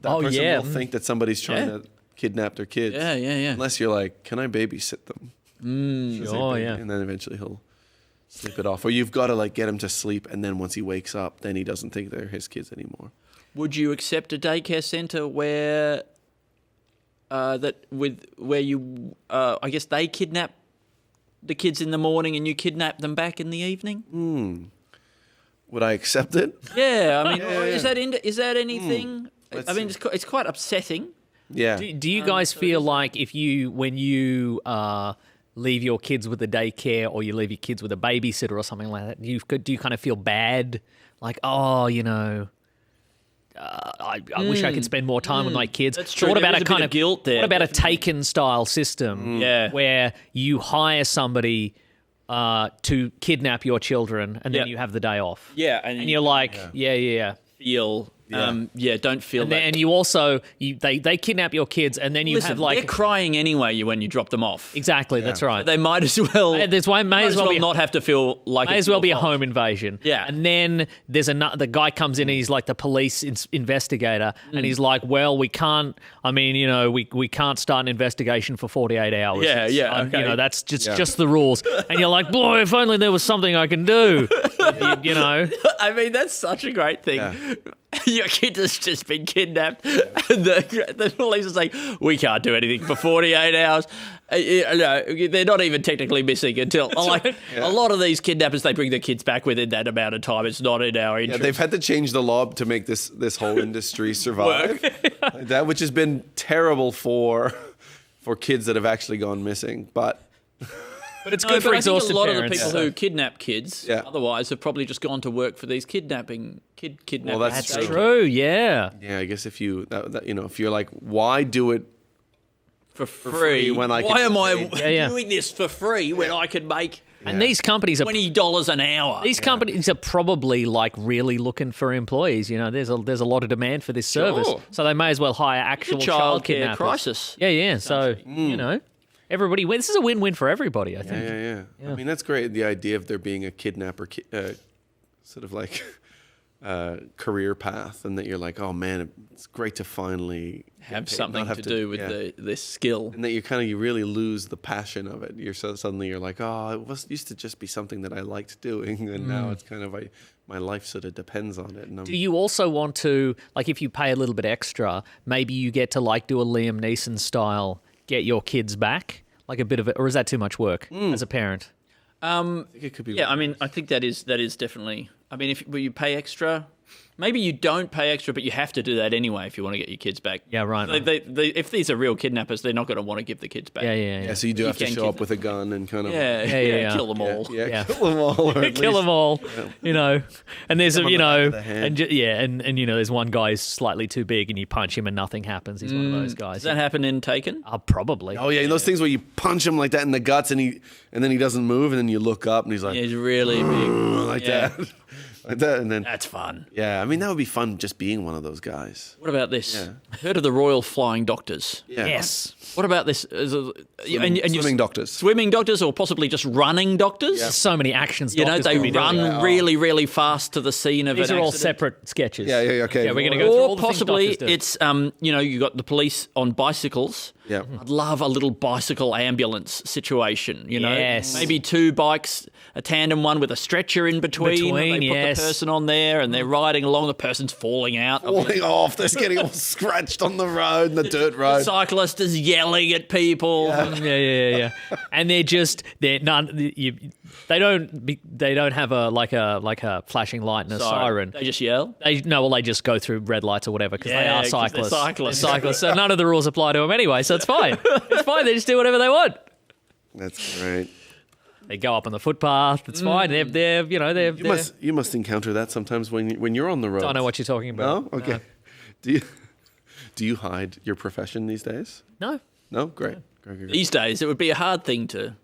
person will think that somebody's trying to kidnap their kids. Yeah. Unless you're like, "Can I babysit them?" Yeah. And then eventually he'll sleep it off. Or you've got to like get him to sleep, and then once he wakes up, then he doesn't think they're his kids anymore. Would you accept a daycare centre where I guess they kidnap the kids in the morning and you kidnap them back in the evening? Would I accept it? Yeah, I mean, is that anything? I mean, it's quite upsetting. Yeah. Do you guys feel like when you leave your kids with a daycare or you leave your kids with a babysitter or something like that, do you kind of feel bad? Like, oh, you know, I wish I could spend more time with my kids. That's true. So what There about is a bit of guilt there, What about definitely. a Taken style system? Yeah. Where you hire somebody to kidnap your children and then Yep. you have the day off. Yeah, And you're like, yeah. feel. Don't feel that. And you also they kidnap your kids and then you Listen, have like they're crying anyway when you drop them off. exactly that's right. They might as well. May as well be not have to feel like May it's as well your be a fault. home invasion. Yeah. And then there's the guy comes in and he's like the police investigator and he's like, well, we can't, I mean, you know, we can't start an investigation for 48 hours. Yeah, okay. You know, that's just the rules. And you're like, boy, if only there was something I can do. you know. I mean, that's such a great thing. Yeah. Your kid has just been kidnapped. And the police are saying, we can't do anything for 48 hours. They're not even technically missing until, a lot of these kidnappers, they bring their kids back within that amount of time. It's not in our interest. Yeah, they've had to change the law to make this whole industry survive. Like that, which has been terrible for kids that have actually gone missing. But But it's No, good for but I think exhausted a lot parents. of the people who kidnap kids otherwise have probably just gone to work for these kidnapping. Well, that's That's true, yeah. yeah, I guess if you if you're like, why do it For free. when I Why can am I Yeah. doing this for free when I can make And these companies are $20 an hour? These companies are probably like really looking for employees. You know, there's a lot of demand for this service, so they may as well hire actual child childcare kidnappers. crisis. Yeah. So you know, everybody wins. This is a win-win for everybody. I think. Yeah. I mean, that's great. The idea of there being a kidnapper, sort of like career path, and that you're like, oh man, it's great to finally Have get paid, something not to do with this skill. and that you really lose the passion of it. Suddenly you're like, oh, it used to just be something that I liked doing, and now it's kind of my life sort of depends on it. And Do you also want to, like, if you pay a little bit extra, maybe you get to like do a Liam Neeson style, get your kids back, like a bit of it, or is that too much work as a parent? I think it could be. Yeah, I mean, I think that is definitely. I mean, will you pay extra? Maybe you don't pay extra, but you have to do that anyway if you want to get your kids back. Yeah, right. If these are real kidnappers, they're not going to want to give the kids back. Yeah. So you do have to can show keep up with a gun and kind of Yeah, kill them all. Yeah. kill them all. Or at Kill least- them all, you know. And there's Them on you the back know, of the head. and you know, there's one guy who's slightly too big, and you punch him and nothing happens. He's one of those guys. Does that happen in Taken? Probably. Oh yeah, those things where you punch him like that in the guts, and then he doesn't move, and then you look up, and he's like, He's really big. like that, like that, and then That's fun. yeah, I mean that would be fun just being one of those guys. What about this? Yeah. Heard of the Royal Flying Doctors? Yeah. Yes. What about this? Swimming doctors. Swimming doctors, or possibly just running doctors? There's so many actions. You know, doctors they could be doing. run really, really fast to the scene of These an are all accident. separate sketches. Yeah, okay. Yeah, we're going to go through all Or the things possibly doctors do. it's, you got the police on bicycles. Yeah. I'd love a little bicycle ambulance situation, you know? Yes. Maybe two bikes, a tandem one with a stretcher in between. and they put yes. the person on there and they're riding along, the person's falling out. Falling off, they're getting all scratched on the road, the dirt The road. cyclist is yelling at people. Yeah. And they don't have a flashing light and a siren. They just yell. They just go through red lights or whatever because they Yeah, are 'cause they're cyclists. cyclists. They're cyclists. So none of the rules apply to them anyway. So it's fine. It's fine. They just do whatever they want. That's great. They go up on the footpath. It's fine. They're You must encounter that sometimes when you're on the road. I don't know what you're talking about. No? Okay. Do you hide your profession these days? No. No? Great. These days, it would be a hard thing to.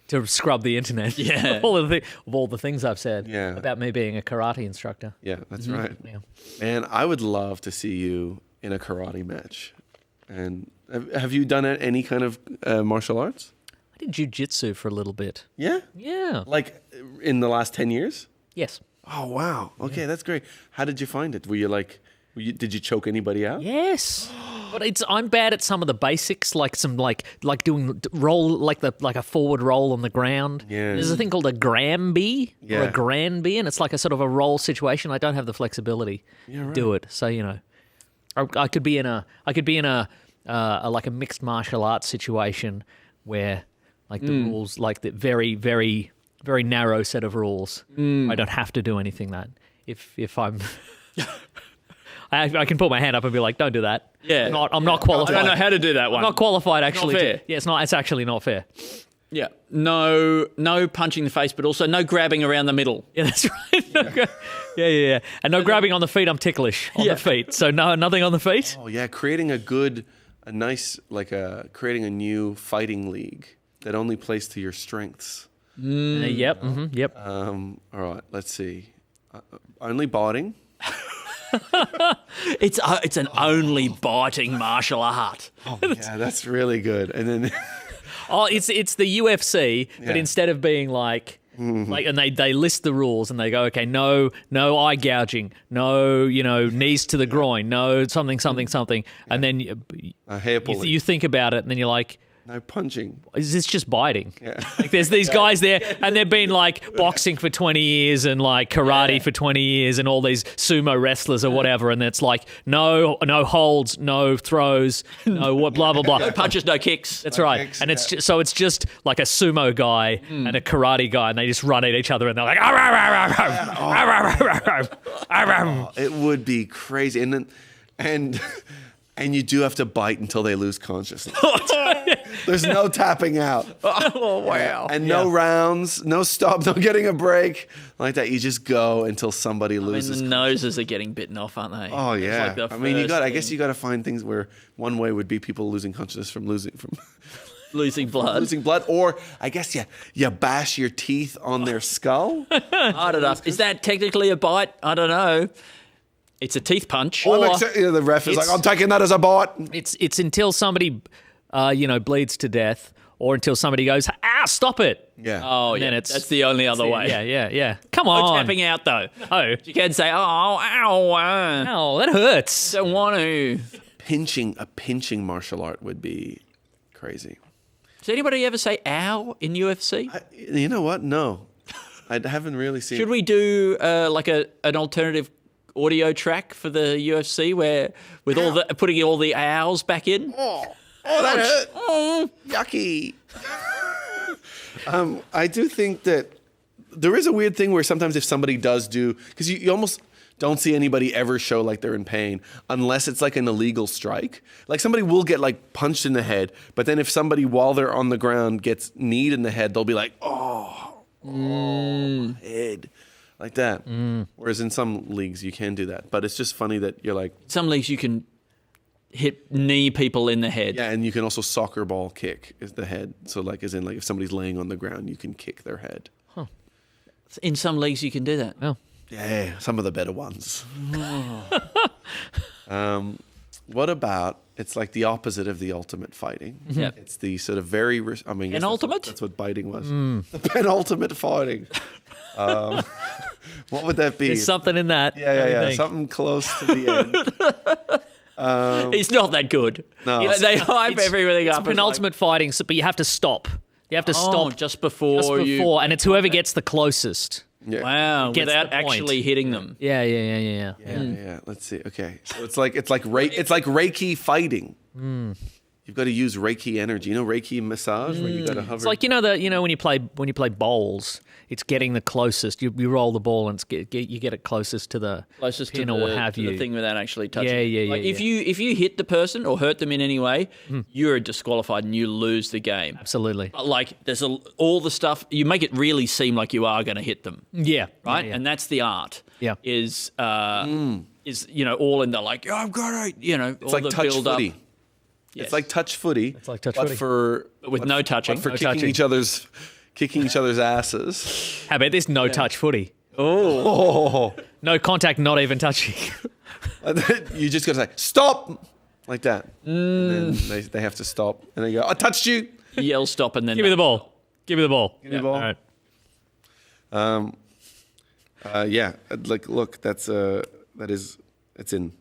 To scrub the internet. Yeah. of all the things I've said Yeah. about me being a karate instructor. Yeah, that's right. Yeah. Man, I would love to see you in a karate match. And have you done any kind of martial arts? I did jiu-jitsu for a little bit. Yeah? Yeah. Like in the last 10 years? Yes. Oh, wow. Okay, that's great. How did you find it? Were you like, did you choke anybody out? Yes. But I'm bad at some of the basics, like some like doing roll like a forward roll on the ground. Yeah. There's a thing called a Granby or Yeah. a Granby, and it's like a sort of a roll situation. I don't have the flexibility to do it. So, you know, I could be in a like a mixed martial arts situation where like the rules, like the very, very, very narrow set of rules. I don't have to do anything that if I'm I can put my hand up and be like, don't do that. Yeah. I'm not qualified. I don't know how to do that one. I'm not qualified, actually. Not fair. Yeah, it's actually not fair. Yeah. No punching the face, but also no grabbing around the middle. Yeah, that's right. Yeah. And no grabbing on the feet. I'm ticklish on the feet. So no, nothing on the feet. Oh, yeah. Creating creating a new fighting league that only plays to your strengths. Yep. Yep. All right, let's see. Only biting. It's an only biting martial art. Oh, yeah, that's really good. And then Oh, it's the UFC, but instead of being like, and they list the rules and they go, okay, no eye gouging, no, knees to the groin, no something, and then hair pulling. you think about it, and then you're like, No punching. is this just biting? Yeah. Like there's these guys there, and they've been like boxing for 20 years and like karate for 20 years and all these sumo wrestlers or whatever, and it's like no holds, no throws, no what, blah blah blah. No punches, no kicks. That's right. kicks, And it's just like a sumo guy and a karate guy, and they just run at each other, and they're like, It would be crazy. And then and you do have to bite until they lose consciousness. There's no tapping out. Oh, wow. And no rounds, no stop, no getting a break like that. You just go until somebody loses. The noses are getting bitten off, aren't they? Oh yeah. It's like the I mean, first I guess you got to find things where one way would be people losing consciousness from losing blood, or I guess you bash your teeth on their skull. Hard enough. Is that technically a bite? I don't know. It's a teeth punch. The ref is like, I'm taking that as a bite. it's until somebody bleeds to death, or until somebody goes, stop it. Yeah. Oh, And yeah. then That's the only other way. Yeah. Come No on. tapping out, though. Oh, You can say, ow, that hurts. don't want to. A pinching martial art would be crazy. Does anybody ever say ow in UFC? You know what? No. I haven't really seen Should we do an alternative audio track for the UFC where with putting all the ows back in? Oh, that hurt. Oh, yucky. I do think that there is a weird thing where sometimes if somebody does because you almost don't see anybody ever show like they're in pain unless it's like an illegal strike. Like somebody will get like punched in the head, but then if somebody while they're on the ground gets kneed in the head, they'll be like, head. Like that. Whereas in some leagues you can do that. But it's just funny that you're like... Some leagues you can knee people in the head. Yeah, and you can also soccer ball kick the head. So like as in like if somebody's laying on the ground, you can kick their head. In some leagues you can do that. Oh. Yeah, some of the better ones. What about, it's like the opposite of the ultimate fighting. Yeah. It's the sort of very... Penultimate? That's what biting was. The penultimate fighting. What would that be? There's something in that. Yeah. Something close to the end. It's not that good. No. They hype everything It's up. penultimate fighting, but you have to stop. You have to stop just before and it's whoever gets the closest. Yeah. Wow, Gets without the point. actually hitting them. Yeah. Yeah. Let's see. Okay, so it's like Reiki fighting. You've got to use Reiki energy. You know Reiki massage where you got to hover. It's like when you play bowls, it's getting the closest. You roll the ball and you get it closest to the Closest pin to or the, what have to you. the thing without actually touching. Yeah. Like if you hit the person or hurt them in any way, you're disqualified and you lose the game. Absolutely. Like there's all the stuff you make it really seem like you are going to hit them, Yeah. right? Yeah. And that's the art. Yeah. Is all in the like I've got it. it's all like the touch build footy. up. It's like touch footy. It's like touch but footy. With no touching. For No kicking touching. each other's asses. How about this? No touch footy. Oh. No contact, not even touching. And then you just got to say, stop, like that. And then they have to stop. And they go, I touched you. Yell stop and then... Give me the ball. Give me the ball. Give me the ball. All right. Yeah, like, look, it's in.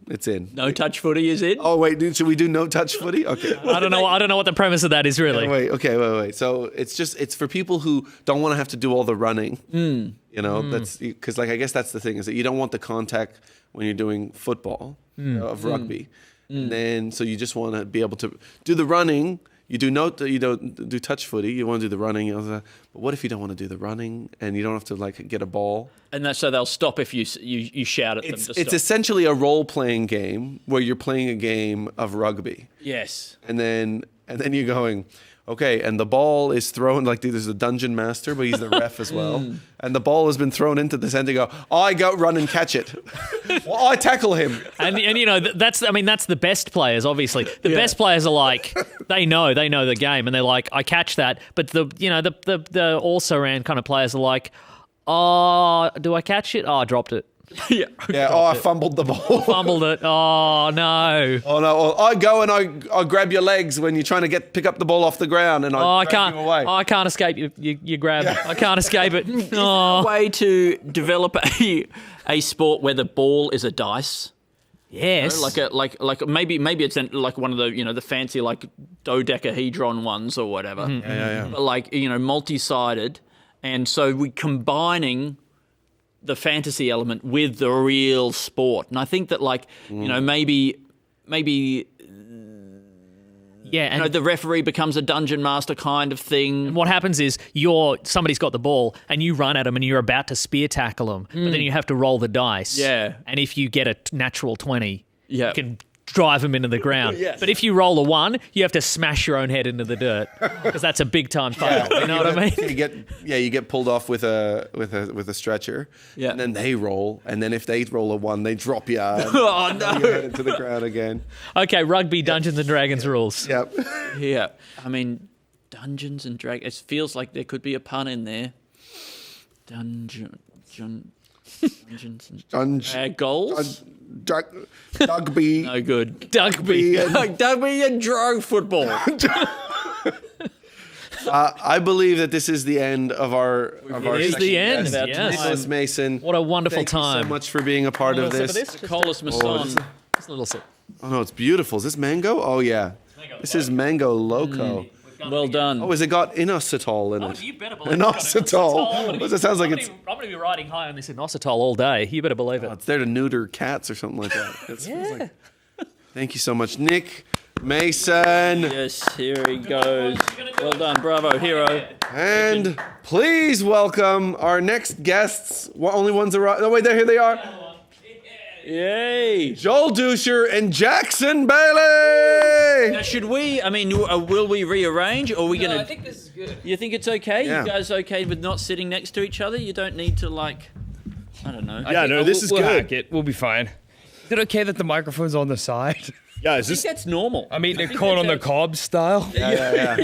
No touch footy is in? Oh, wait, dude, should we do no touch footy? Okay. I don't know what the premise of that is really. Wait. So it's for people who don't want to have to do all the running. You know, that's because, like, I guess that's the thing, is that you don't want the contact when you're doing football of rugby. And then, so you just want to be able to do the running. You don't do touch footy. You want to do the running. But what if you don't want to do the running and you don't have to, like, get a ball? And so they'll stop if you shout at them to stop. It's essentially a role-playing game where you're playing a game of rugby. Yes. And then you're going, okay, and the ball is thrown, like, there's a dungeon master, but he's the ref as well. And the ball has been thrown into the center. Go, I go run and catch it. Well, I tackle him. And you know, that's the best players, obviously. The best players are like, they know the game, and they're like, I catch that. But the also ran kind of players are like, oh, do I catch it? Oh, I dropped it. Yeah. I fumbled the ball. Fumbled it. Oh no. Oh no. I go and I grab your legs when you're trying to pick up the ball off the ground, and I drag you away. I can't escape you grab. Yeah. I can't escape it. Is there a way to develop a sport where the ball is a dice? Yes. You know, like maybe it's like one of the the fancy like dodecahedron ones or whatever. Yeah. But like multi-sided, and so we're combining the fantasy element with the real sport. And I think that maybe and the referee becomes a dungeon master kind of thing. And what happens is somebody's got the ball and you run at them and you're about to spear tackle them, but then you have to roll the dice. Yeah. And if you get a natural 20, yeah, you can drive them into the ground. Yes. But if you roll a 1, you have to smash your own head into the dirt because that's a big time fail. You know what I mean? You get pulled off with a stretcher. Yeah. And then they roll, and then if they roll a 1, they drop you. Oh no! You head into the ground again. Okay, rugby Dungeons and Dragons rules. Yep. Yeah. I mean, Dungeons and Dragons. It feels like there could be a pun in there. Dungeons and goals. Dugby. No good. Dugby and drug football. I believe that this is the end of our. It is the end. Yes. Nicholas Mason. What a wonderful Thank you so much for being a part of this. Colas Masson. Just a little sip. Oh no, it's beautiful. Is this mango? Oh yeah. This is mango loco. Well done. Oh, has it got inositol in it? You better believe it's got Inositol. It sounds like it's. I'm going to be riding high on this inositol all day. You better believe it. It's there to neuter cats or something like that. Thank you so much, Nick Mason. Yes, here he goes. Well done, bravo, hero. And please welcome our next guests. Only ones arrived. Oh wait, here they are. Yay! Joel Duscher and Jackson Baly. Now, should we? I mean, will we rearrange, or are we going to? I think this is good. You think it's okay? Yeah. You guys okay with not sitting next to each other? You don't need to I don't know. Yeah, no, this is we'll good. Hack it. We'll be fine. Is it okay that the microphone's on the side? Yeah, I think that's normal. I mean, they're caught on the cob style. Yeah.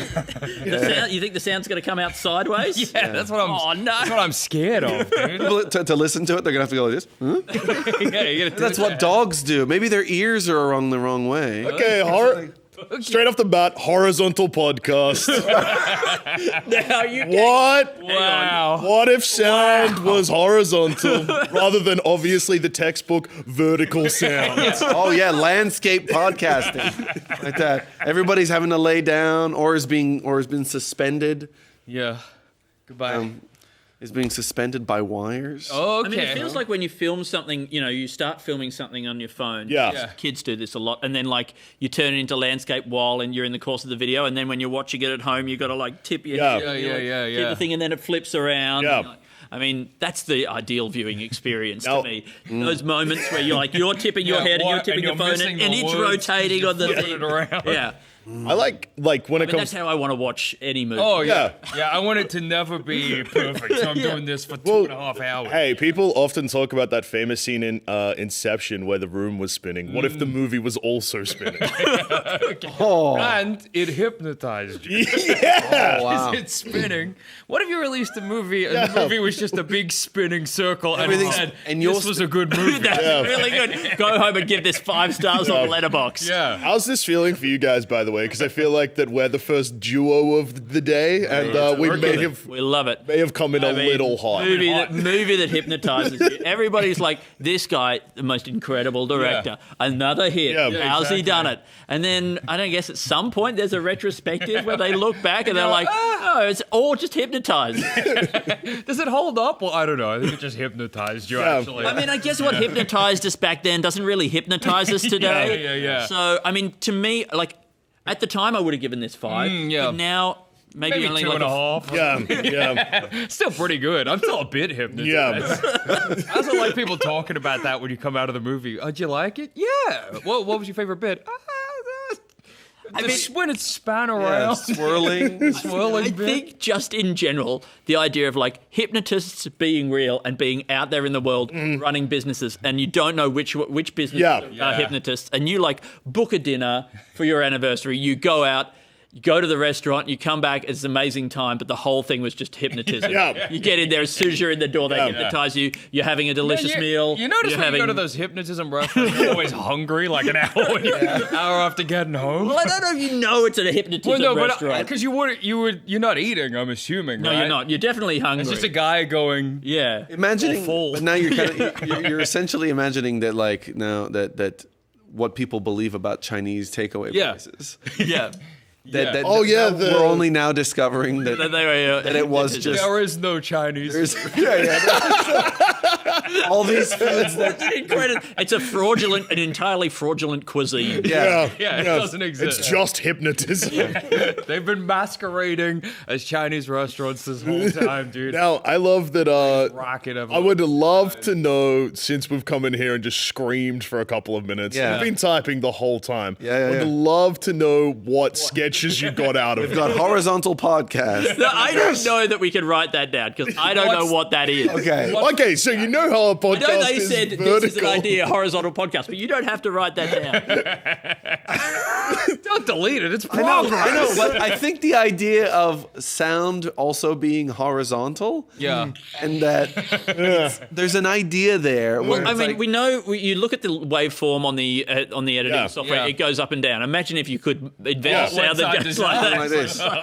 You think the sound's going to come out sideways? Yeah, that's what I'm. Oh no! That's what I'm scared of, dude. To listen to it, they're gonna have to go like this. Huh? That's what dogs do. Maybe their ears are on the wrong way. Okay, straight off the bat, horizontal podcast. Now you What? Wow. What if sound was horizontal rather than obviously the textbook vertical sound? Oh yeah, landscape podcasting, like that. Everybody's having to lay down, or has been suspended. Yeah. Goodbye. Is being suspended by wires. Okay. I mean, it feels like when you film something, you start filming something on your phone. Yeah. Kids do this a lot. And then, you turn it into landscape while you're in the course of the video. And then when you're watching it at home, you've got to, tip your head. Tip the thing, and then it flips around. Yeah. I mean, that's the ideal viewing experience to me. Those moments where you're tipping your head and you're tipping your phone and it's rotating on the thing. Around. Yeah. I like when it That's comes. how I want to watch any movie. Oh yeah, yeah. I want it to never be perfect, so I'm doing this for 2.5 hours. Hey, people often talk about that famous scene in Inception where the room was spinning. What if the movie was also spinning? And it hypnotized you. Yeah. Oh, wow. It's spinning. What if you released a movie and the movie was just a big spinning circle and Everything's- said, and this was a good movie? That's really good. Go home and give this 5 stars on Letterboxd. Yeah. How's this feeling for you guys, by the way? Because I feel like that we're the first duo of the day, and we We love it. may have come in a little hot. Movie that hypnotizes you. Everybody's like, this guy, the most incredible director. Another hit. Yeah, How's he done it? And then, I don't guess at some point there's a retrospective where they look back and they're like, oh, it's all just hypnotized. Does it hold up? Well, I don't know. I think it just hypnotized you, actually. I mean, I guess what hypnotized us back then doesn't really hypnotise us today. Yeah. So, I mean, to me, like, at the time I would have given this 5. yeah. But now, maybe only like 2.5. Yeah. Still pretty good. I'm still a bit hypnotized. Yeah. I also like people talking about that when you come out of the movie. Oh, did you like it? Yeah. What was your favorite bit? When it's span around. Swirling. Swirling I bit. think just in general, the idea of like hypnotists being real and being out there in the world running businesses, and you don't know which business are hypnotists, and you like book a dinner for your anniversary, you go out, you go to the restaurant, you come back, it's an amazing time, but the whole thing was just hypnotism. Yeah. You get in there, as soon as you're in the door, they hypnotize you. You're having a delicious meal. You notice you're when having... you go to those hypnotism restaurants, you're always hungry, like an hour after getting home. Well, I don't know if you know it's at a hypnotism restaurant. Because you're not eating. I'm assuming. No, right? you're not. You're definitely hungry. It's just a guy going. Yeah. Imagining, full. but now you're kind of you're essentially imagining that like now that what people believe about Chinese takeaway places. Yeah. That the- we're only now discovering that They were, that it was just There is no Chinese. all these foods that It's an entirely fraudulent cuisine. Yeah, it doesn't exist. It's just hypnotism. They've been masquerading as Chinese restaurants this whole time, dude. Now, I love that. Rocket I would love to know, since we've come in here and just screamed for a couple of minutes. Yeah. We've been typing the whole time. Yeah. Would love to know what sketches you got out of it. we've got horizontal podcast. No, I don't know that we can write that down because I don't know what that is. Okay. So you know how a I podcast know they is said vertical. this is an idea, horizontal podcast, but you don't have to write that down. Don't delete it. It's I know, but I think the idea of sound also being horizontal, Yeah. and that there's an idea there. Where Well, I it's mean, like- we know you look at the waveform on the editing software; Yeah. it goes up and down. Imagine if you could invent Yeah. sound that One goes side like to that. like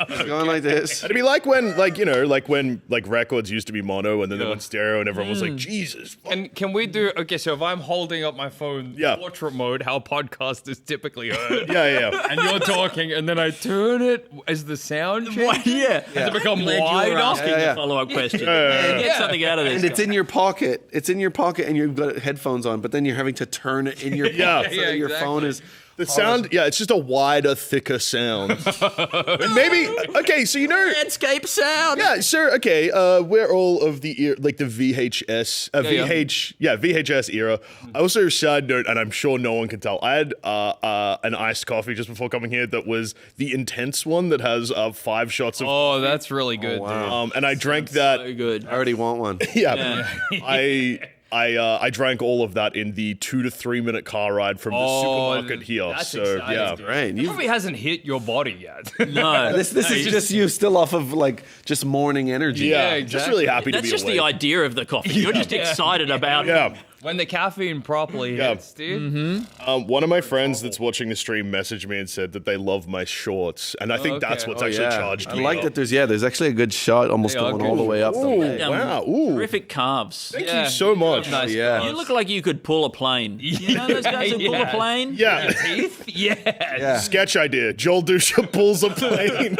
this, going like this. It'd be like when, records used to be mono and then they went stereo and everyone was like, Jesus. fuck. And can we do? Okay, so if I'm holding up my phone, portrait mode, how podcast is typically heard. Yeah. And you're talking, and then I turn it as the sound changes. Well, yeah. Does it become Glad you were wider? asking Yeah, yeah. the follow-up question. Get something out of this. And it's in your pocket. It's in your pocket, and you've got headphones on. But then you're having to turn it in your pocket Yeah. so that your exactly. phone is. The sound, it's just a wider, thicker sound. And maybe, okay, so you know, landscape sound. yeah, sure, okay, we're all of the VHS, VHS era. I also, side note, and I'm sure no one can tell, I had an iced coffee just before coming here that was the intense one that has 5 shots of, Oh, that's really good, and I drank that, So good. I already want one. I drank all of that in the 2 to 3 minute car ride from the supermarket here. that's So exciting, yeah, dude. Right. It You, probably hasn't hit your body yet. No, this is just you still off of like just morning energy. yeah, exactly. just really happy to that's be just awake. the idea of the coffee. You're just excited about it. Yeah. When the caffeine properly Yeah. hits, dude. One of my friends that's watching the stream messaged me and said that they love my shorts, and I think that's what's actually charged I me like up. that. There's actually a good shot almost They are going good. all the way up. Ooh, The wow, ooh. Terrific calves. Thank you so much. Nice Yeah. You look like you could pull a plane. You know those guys who pull a plane? Yeah. Teeth? Yeah. Yeah. Sketch idea. Joel Duscher pulls a plane.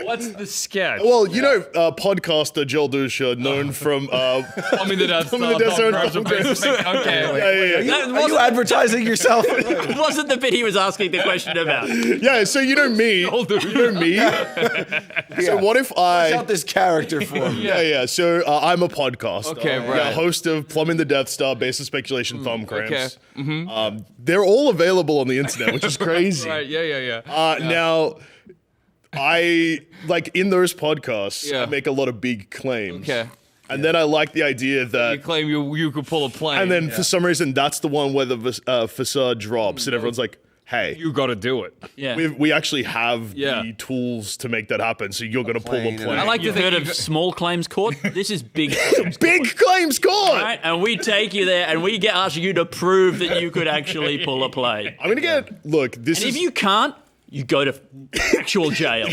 What's the sketch? Well, you know, podcaster Joel Duscher, known from Tommy the Death Tommy the Death Star and crabs are basic. Okay. Are you advertising yourself? It wasn't the bit he was asking the question about. Yeah, so you know me. So what if I... out this character for me. Yeah. So I'm a podcaster. Okay, right. Yeah, host of Plumbing the Death Star, Base of Speculation, Thumb Cramps. Okay. They're all available on the internet, which is crazy. Right, yeah. Now, I, like, in those podcasts, I make a lot of big claims. Okay. And then I like the idea You that... claim you could pull a plane. And then for some reason, that's the one where the facade drops, and everyone's like, hey... you got to do it. Yeah. We actually have the tools to make that happen, so you're going to pull a plane. I like to heard of small claims court. This is big claims court. Big claims court! Right? And we take you there and we ask you to prove that you could actually pull a plane. I'm going to get... Look, this And is... if you can't, you go to actual jail.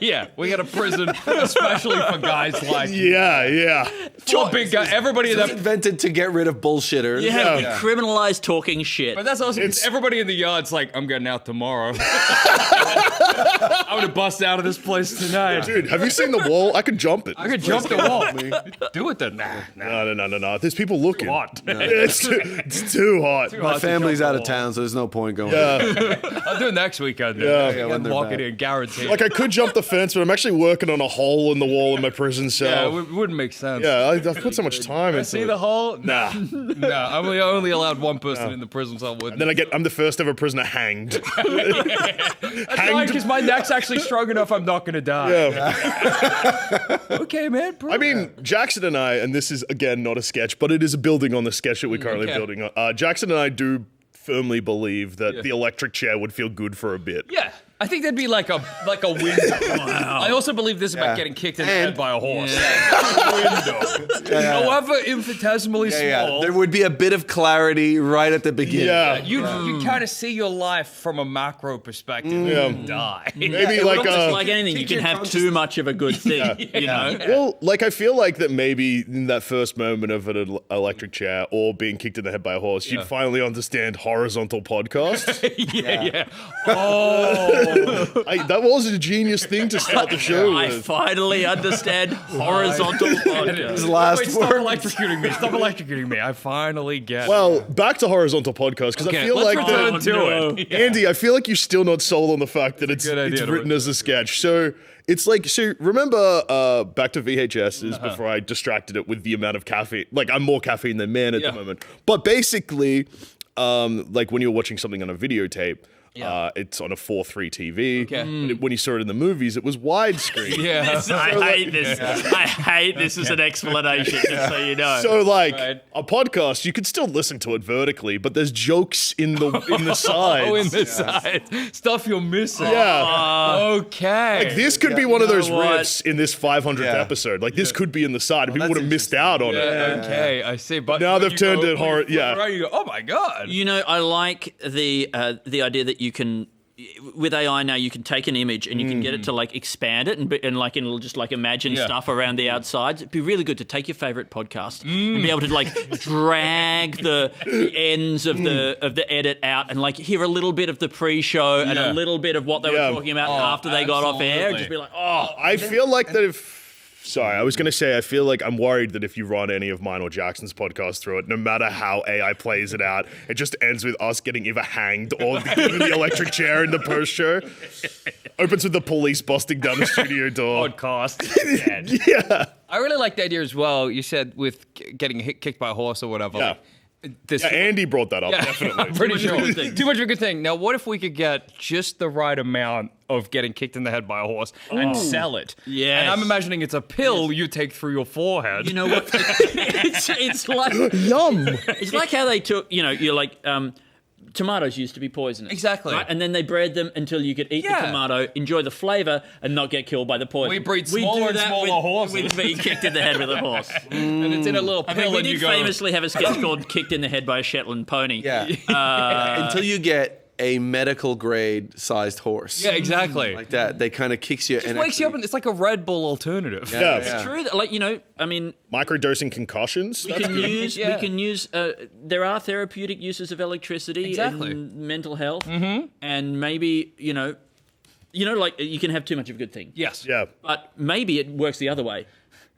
Yeah, we got a prison especially for guys like Yeah. For big guy. Everybody in It's that. invented to get rid of bullshitters. Yeah, we criminalize talking shit. But that's also everybody in the yard's like, I'm getting out tomorrow. I'm gonna bust out of this place tonight. Dude, have you seen the wall? I could jump it. I could jump the wall. Do it then. Nah. No. There's people looking. Hot. It's too hot. My family's out of town, so there's no point going. I'll do it next weekend. Yeah, when I'm they're walking back. in, guaranteed. Like I could jump the fence, but I'm actually working on a hole in the wall in my prison yeah, cell. it wouldn't make sense. Yeah, I've put so much time into See it. the hole? Nah. No, I'm only allowed one person in the prison cell with Then I'm the first ever prisoner hanged. That's because my neck's actually strong enough I'm not gonna die. Yeah. Okay, man. Bro. I mean, Jackson and I, and this is again not a sketch, but it is building on the sketch that we're currently Okay. building on. Jackson and I do firmly believe that the electric chair would feel good for a bit. Yeah, I think that'd be like a window. I also believe this is about getting kicked in the head by a horse. Window. However infinitesimally small. There would be a bit of clarity right at the beginning. Yeah. You kind of see your life from a macro perspective. And die. Maybe It like looks like anything. You can have too much of a good thing. You know? Well, like I feel like that maybe in that first moment of an electric chair or being kicked in the head by a horse, you'd finally understand horizontal podcasts. Yeah. Oh. That was a genius thing to start the show I with. finally understand horizontal podcast. His last Wait, stop word. electrocuting me. I finally get Well, back to horizontal podcasts because I feel let's like return that, to it. Andy, I feel like you're still not sold on the fact that it's good idea to written as a sketch. So it's like, remember back to VHSs before I distracted it with the amount of caffeine. Like I'm more caffeine than man at the moment. But basically, like when you're watching something on a videotape, it's on a 4:3 TV. Okay. But when you saw it in the movies, it was widescreen. I hate this. I hate this as an explanation, just so you know. So like Right. a podcast, you could still listen to it vertically, but there's jokes in the sides. Oh, in the side. Stuff you're missing. Yeah. Okay. Like this could be one of those know what? riffs in this 500th episode. Like this could be in the side, and people would have missed out on it. Okay, I see. But Now when they've you turned go- it horror- when you flip yeah. around, you go, oh my god. You know, I like the idea that you can, with AI now, you can take an image and you can get it to like expand it and like it'll just like imagine stuff around the outsides. It'd be really good to take your favorite podcast and be able to like drag the ends of the edit out and like hear a little bit of the pre-show and a little bit of what they were talking about after they got off air. absolutely. Just be like, oh, I feel like that if. Sorry, I was going to say, I feel like I'm worried that if you run any of mine or Jackson's podcast through it, no matter how AI plays it out, it just ends with us getting either hanged or given the electric chair in the post show. Opens with the police busting down the studio door. Podcast. Yeah. I really like the idea as well. You said with getting kicked by a horse or whatever. Yeah. Like, this, Yeah, Andy brought that up, definitely. I'm pretty Too much of a sure. good thing. Too much of a good thing. Now, what if we could get just the right amount of getting kicked in the head by a horse and sell it? Yes. And I'm imagining it's a pill you take through your forehead. you know what? it's like Yum. it's like how they took, you know, you're like, tomatoes used to be poisonous. Exactly. Right? And then they bred them until you could eat the tomato, enjoy the flavour, and not get killed by the poison. We breed smaller do and that smaller with, horses. With being kicked in the head with a horse. and it's in a little I pill mean, we and you did go... famously have a sketch called Kicked in the Head by a Shetland Pony. Yeah. Until you get a medical grade sized horse. Yeah, exactly. Like that. They kind of kicks you it and wakes you up and it's like a Red Bull alternative. Yeah. It's true that, like, you know, I mean, Microdosing concussions? we can use there are therapeutic uses of electricity Exactly. in mental health, and maybe you know, like you can have too much of a good thing. Yes. Yeah. But maybe it works the other way.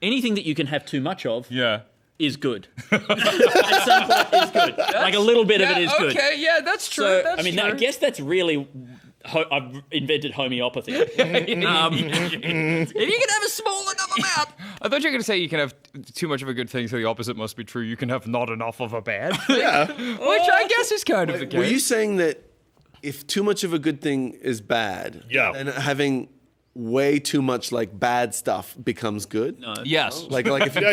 Anything that you can have too much of, Yeah. is good. At some point is good. Like a little bit of it is good. Okay, yeah, that's true. So, that's true. I guess that's really... I've invented homeopathy. If you can have a small enough amount... I thought you were going to say you can have too much of a good thing, so the opposite must be true. You can have not enough of a bad thing. Yeah. Which I guess is kind of the case. Were you saying that if too much of a good thing is bad, then having way too much like bad stuff becomes good? No. Yes. Like if you,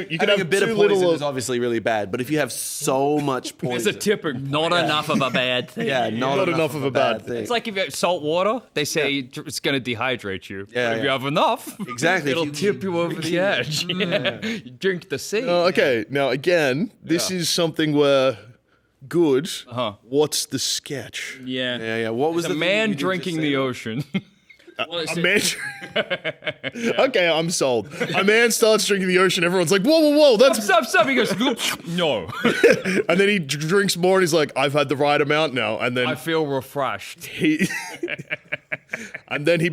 you can have a bit of too poison little is obviously really bad, but if you have so much poison, There's a tipping. Not enough of a bad thing. yeah, not enough of a bad thing. It's like if you have salt water, they say it's going to dehydrate you. Yeah, But if you have enough, Exactly. it'll tip you over the edge. Yeah. You drink the sea. Okay, now again, this is something where good. What's the sketch? Yeah. yeah. What was A the thing man you did drinking just the say? ocean. A man. Okay, I'm sold. A man starts drinking the ocean. Everyone's like, whoa, that's. Stop. He goes, no. And then he drinks more, and he's like, I've had the right amount now. And then I feel refreshed. he. And then he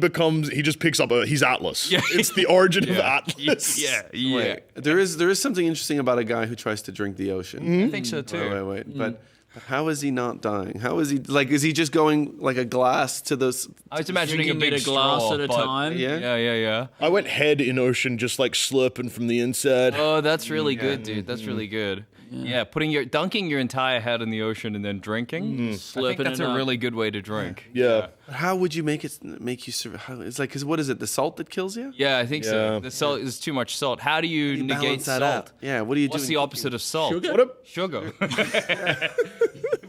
just picks up he's Atlas. Yeah. It's the origin of Atlas. Yeah. Wait, there is something interesting about a guy who tries to drink the ocean. I think so too. Wait. But how is he not dying? How is he like? Is he just going like a glass to those? I was imagining a Drinking big it a glass straw, at a but- time. Yeah. I went head in ocean, just like slurping from the inside. Oh, that's really good, dude. That's really good. Yeah, dunking your entire head in the ocean and then drinking. I think Slurping that's it a up. really good way to drink. Yeah. But how would you make you survive? It's like, cause what is it? The salt that kills you? Yeah, I think Yeah. so. The salt is too much salt. How do you negate balance that salt? out. Yeah. What do you do? What's the opposite of salt? Sugar? Sugar.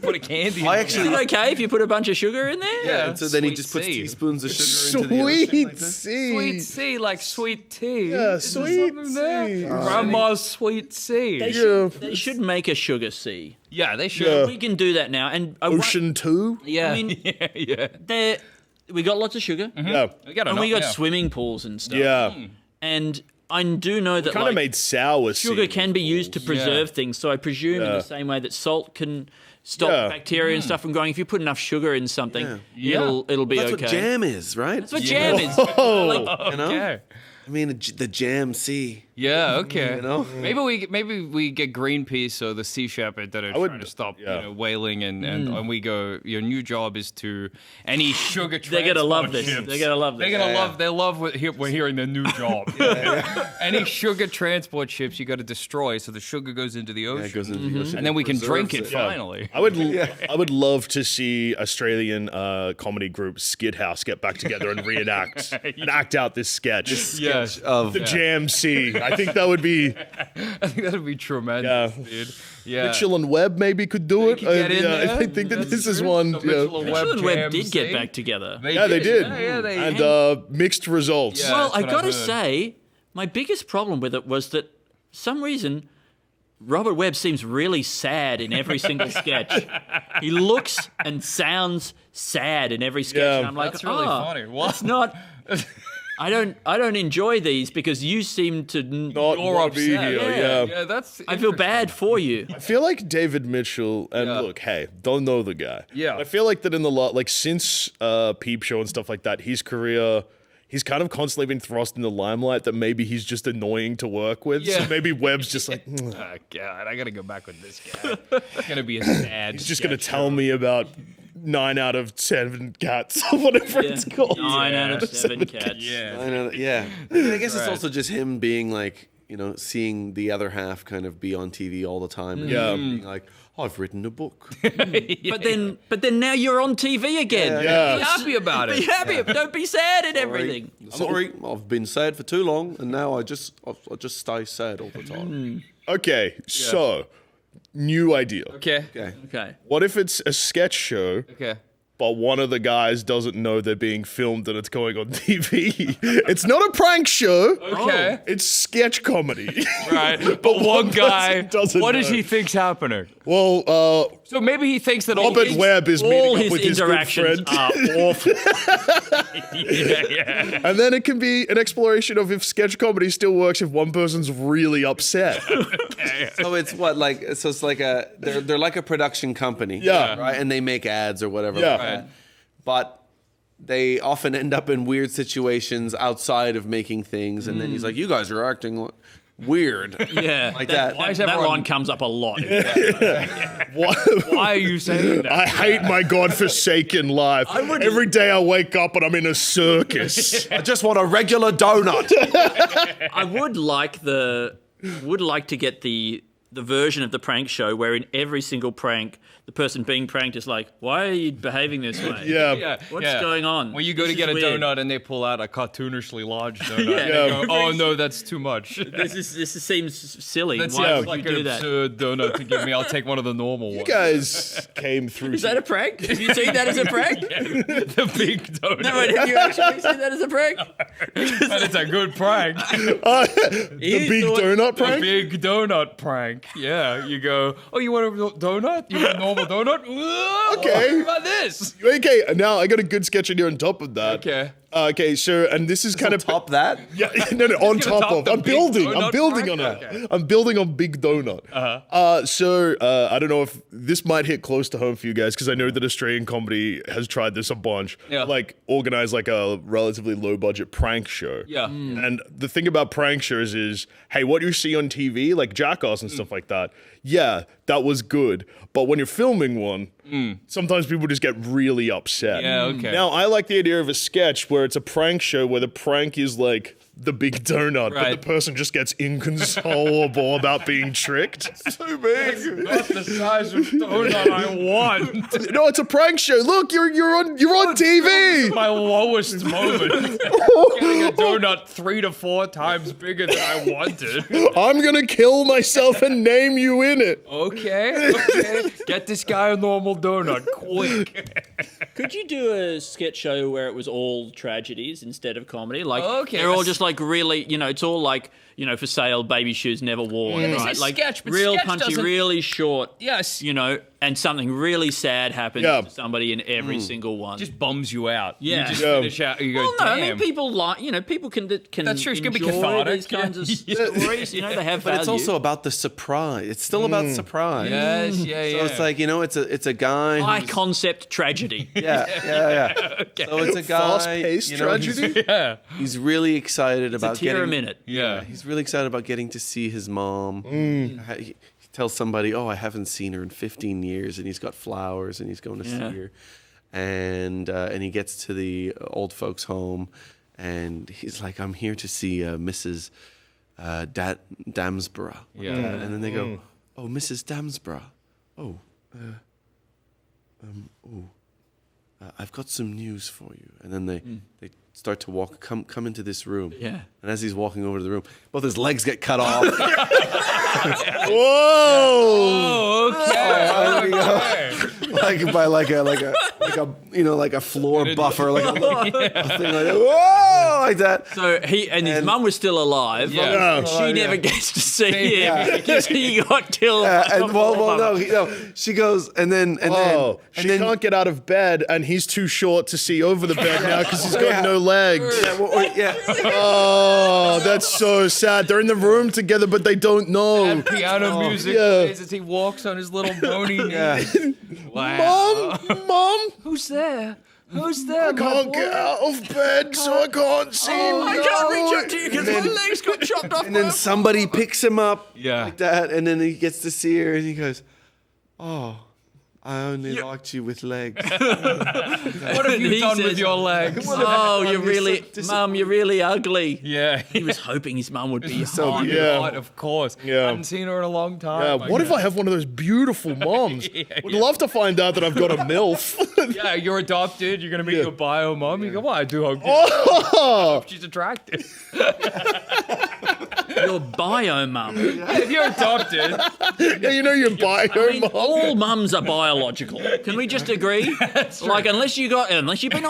Put a candy in I it. actually. Is it okay if you put a bunch of sugar in there? Yeah. And so then he Sweet just puts C. teaspoons of sugar into the ocean. Sweet Like that. C. Sweet C, like sweet tea. Yeah, Is there sweet something there? C. Grandma's sweet C. They should make a sugar sea. Yeah, they should. Yeah. We can do that now. And Ocean 2? Yeah. I mean, yeah. we got lots of sugar. Yeah. We got And we enough, got yeah. swimming pools and stuff. Yeah. And I do know that Kind of like, made sour sugar sea. can be used to preserve things. So I presume in the same way that salt can stop Yeah. bacteria and stuff from growing. If you put enough sugar in something, Yeah. it'll be That's okay. what jam is, right? That's what jam is. Oh. Like, You know? Okay. I mean, the jam sea. Yeah, okay. You know? Maybe we get Greenpeace or the Sea Shepherd that are trying to stop whaling and we go, your new job is to any sugar they're going to love this. ships. They're going to love this. They're gonna love. They love what we're hearing their new job. Any sugar transport ships you got to destroy, so the sugar goes into the ocean, It goes into the ocean. and then we can drink preserves it finally. I would love to see Australian comedy group Skid House get back together and reenact and act out this sketch. Yes, Of The Jam Sea. I think that would be I think that would be tremendous, dude. Yeah. Mitchell and Webb maybe could do it. could get in there. I think that That's this is true. one. The Yeah, Mitchell and Mitchell and Webb Webb jam did get scene. back together. they did. Yeah, they And mixed results. Yeah. Well, that's I what I got to heard. say, my biggest problem with it was that for some reason, Robert Webb seems really sad in every single sketch. He looks and sounds sad in every sketch. Yeah. And I'm like, That's really funny. What? That's not. I don't enjoy these because you seem to. Not You're want to be upset. here. Yeah. Yeah. Yeah, that's. I feel bad for you. I feel like David Mitchell, and Yeah. look, hey, don't know the guy. Yeah. I feel like that in the like since Peep Show and stuff like that, his career, he's kind of constantly been thrust in the limelight that maybe he's just annoying to work with. Yeah. So maybe Webb's just like, Oh, God, I gotta go back with this guy. It's gonna be a sad. he's just going to tell me about 9 out of 7 cats or whatever it's called. 9 out of 7 cats. Yeah. I know, yeah. I mean, I guess it's also just him being like, you know, seeing the other half kind of be on TV all the time. And Yeah. being like, I've written a book. But then now you're on TV again. Yeah. Be happy about Be it. happy. Don't be sad and everything. Sorry, I've been sad for too long, and now I just stay sad all the Mm. time. Okay, so new idea. Okay. Okay. Okay. What if it's a sketch show, Okay. but one of the guys doesn't know they're being filmed and it's going on TV? It's not a prank show. Okay. It's sketch comedy. Right. But one guy. person doesn't What does know. he think's happening? Well, So maybe he thinks that Robert Webb is All meeting up his with his good interactions friend. are awful. yeah. And then it can be an exploration of if sketch comedy still works if one person's really upset. So it's what like so it's like a they're like a production company, Yeah. right? And they make ads or whatever, Yeah. like that. But they often end up in weird situations outside of making things, and then he's like, "You guys are acting weird. Yeah, Like that. Why is that everyone- line comes up a lot. Why are you saying that? I hate my godforsaken life. Every day I wake up and I'm in a circus. I just want a regular donut. I would like to get the version of the prank show where in every single prank the person being pranked is like, why are you behaving this way? Yeah. What's going on? When you go This to get a is weird. donut and they pull out a cartoonishly large donut. Yeah. And they go, oh no, that's too much. This seems silly. That's Why would like you an do that? absurd donut to give me. I'll take one of the normal You ones. guys came through. Is that a prank? Have you seen that as a prank? The big donut. No, wait, have you actually seen that as a prank? But it's a good prank. the big donut A prank? big donut prank. Yeah, you go, oh, you want a donut? You want a normal donut? Okay. What about this? Okay, now I got a good sketch in here on top of that. Okay. Okay, so, and this is kind of Top that. Yeah, no, on gonna top top of. the I'm big building donut on prank? it. Okay. I'm building on Big Donut. So I don't know if this might hit close to home for you guys because I know that Australian comedy has tried this a bunch. Yeah. Like organize like a relatively low budget prank show. Yeah. And the thing about prank shows is, hey, what you see on TV, like Jackass and stuff like that, yeah, that was good. But when you're filming one, sometimes people just get really upset. Yeah, okay. Now, I like the idea of a sketch where it's a prank show where the prank is like the big donut, but Right. the person just gets inconsolable about being tricked. Too big. Not the size of donut I want. No, it's a prank show. Look, you're on TV. My lowest moment. Getting a donut 3 to 4 times bigger than I wanted. I'm gonna kill myself and name you in it. Okay. Get this guy a normal donut, quick. Could you do a sketch show where it was all tragedies instead of comedy? Like Okay, they're all that's- just like really, it's all like, for sale, baby shoes never worn, this right? is Like sketch, but real sketch punchy, doesn't- really short. Yes. And something really sad happens Yeah. to somebody in every single one. Just bums you out. Yeah. You just Yeah. finish out. You go, Well, no, I mean, damn. people like, people can That's true, it's gonna be enjoy cathartic, these kinds of yeah. stories. They have But it's value. also about the surprise. It's still about surprise. Yes, yeah, yeah. So it's like, it's a guy. high who's- concept tragedy. Yeah. So it's a guy. Fast-paced tragedy. yeah. He's really excited It's a about tear getting. a minute. Yeah. He's really excited about getting to see his mom. He tells somebody, "Oh, I haven't seen her in 15 years," and he's got flowers, and he's going to see her. And he gets to the old folks' home, and he's like, "I'm here to see Mrs. Damsborough." Yeah. And then they go, "Oh, Mrs. Damsborough. Oh, I've got some news for you." And then they start to come into this room. Yeah. And as he's walking over to the room, both his legs get cut off. Whoa! like by like a floor buffer, like a thing like that. Whoa, like that. So his mum was still alive. Yeah. And she never gets to see him because he got killed. No. She goes, and then She can't get out of bed, and he's too short to see over the bed now because he's got no legs. Oh, that's so sad. They're in the room together, but they don't know. And piano music Yeah. plays as he walks on his little bony knees. Wow. Mom, Who's there? Who's there? I can't get out of bed, so I can't see. I can't reach up to you because my legs got chopped off. and then somebody picks him up Yeah. like that, and then he gets to see her, and he goes, "Oh, I only liked you with legs." What have you He done says- with your legs? Oh, Mum, you're really ugly. Yeah. He was hoping his mum would be So hot. yeah. God, of course. Yeah. Hadn't seen her in a long time. Yeah, what if I have one of those beautiful moms? Would love to find out that I've got a MILF. Yeah, you're adopted. You're gonna meet your bio mom. You go, well, I do hope Oh, she's attractive. Your bio mum. If you're adopted, yeah, you know you're buying her mom. All mums are biological. Can we just agree? Like, unless you've been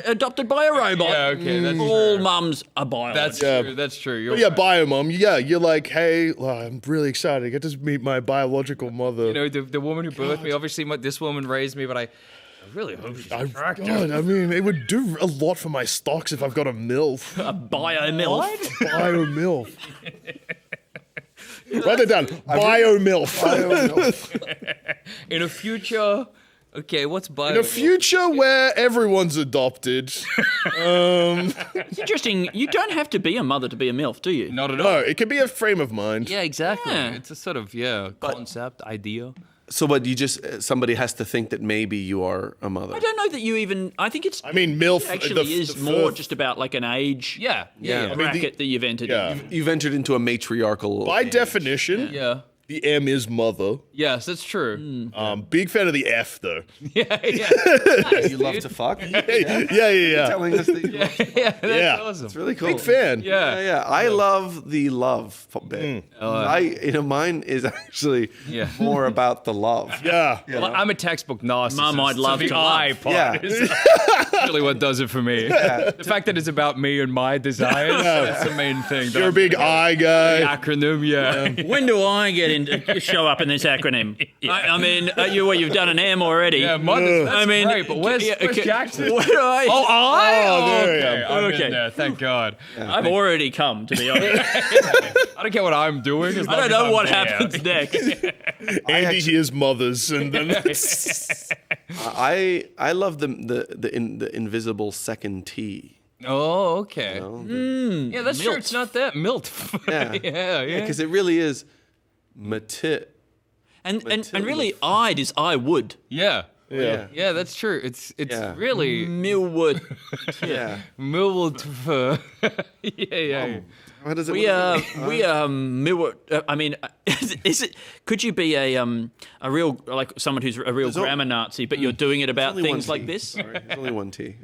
adopted by a robot, yeah, okay, that's all true. mums are biological. That's true. That's true. You're Yeah, bio mom. Yeah, you're like, hey, I'm really excited. I get to meet my biological mother. You know, the woman who birthed me. Obviously, this woman raised me, but I really hope she's attractive. God, I mean, it would do a lot for my stocks if I've got a MILF. a bio milf. Bio MILF. Write it down. Bio MILF. In a future Okay, what's bio? In a future where everyone's adopted, It's interesting. You don't have to be a mother to be a MILF, do you? Not at all. no, it can be a frame of mind. Yeah, exactly. Yeah. It's a sort of concept, idea. So, but you just somebody has to think that maybe you are a mother. I don't know that you even. I think it's. I mean, MILF actually the is the more first- just about like an age. Yeah. Yeah. Bracket that you've entered. Yeah. in. You've entered into a matriarchal. By definition, Yeah. the M is mother. Yes, that's true. Big fan of the F though. Yeah. You love to fuck. Yeah. Telling us that you love to fuck. Yeah, that's Yeah. awesome. It's really cool. Big fan. Yeah. Yeah. I love the love bit. Mine is actually Yeah. more about the love. Yeah. Well, I'm a textbook narcissist. Mum, I'd love so the to I love. part Yeah. is really what does it for me. The fact that it's about me and my desires, that's the main thing. You're a big I guy. acronym, yeah. When do I get in? Show up in this acronym? I mean, you've done an M already. Yeah, mothers, that's I mean, great, but where's Jackson? Where do I? Oh, I? Oh, there you okay. go. I'm Okay. in there, thank God. I've already come, to be honest. I don't care what I'm doing. I don't know what happens next. Andy hears mothers, and then I love the invisible second T. Oh, okay. Yeah, that's true. Milt. It's not that. Milt. Yeah. yeah. Because it really is matit. And really, I'd is I would. Yeah. Yeah. Yeah, that's true. It's Yeah. really Millwood. Yeah. Millwood. Yeah. How does it We Millwood. I mean, is it? Could you be a real like someone who's a real grammar Nazi, but you're doing it about Only one things like T. this? Sorry, there's only one T.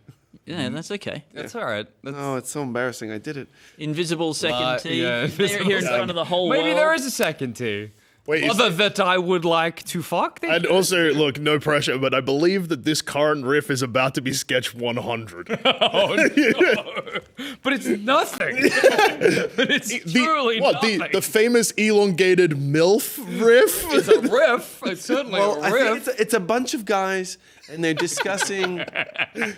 Yeah, that's okay. That's all right. Oh, it's so embarrassing. I did it. Invisible second T. yeah, They're here in front of the whole Maybe world. there is a second T. wait. Other that I would like to fuck. And also, look, no pressure, but I believe that this current riff is about to be sketch 100. Oh no! But it's nothing. But it's truly nothing. The famous elongated MILF riff? It's a riff. It's certainly Well, a I riff. think it's a bunch of guys, and they're discussing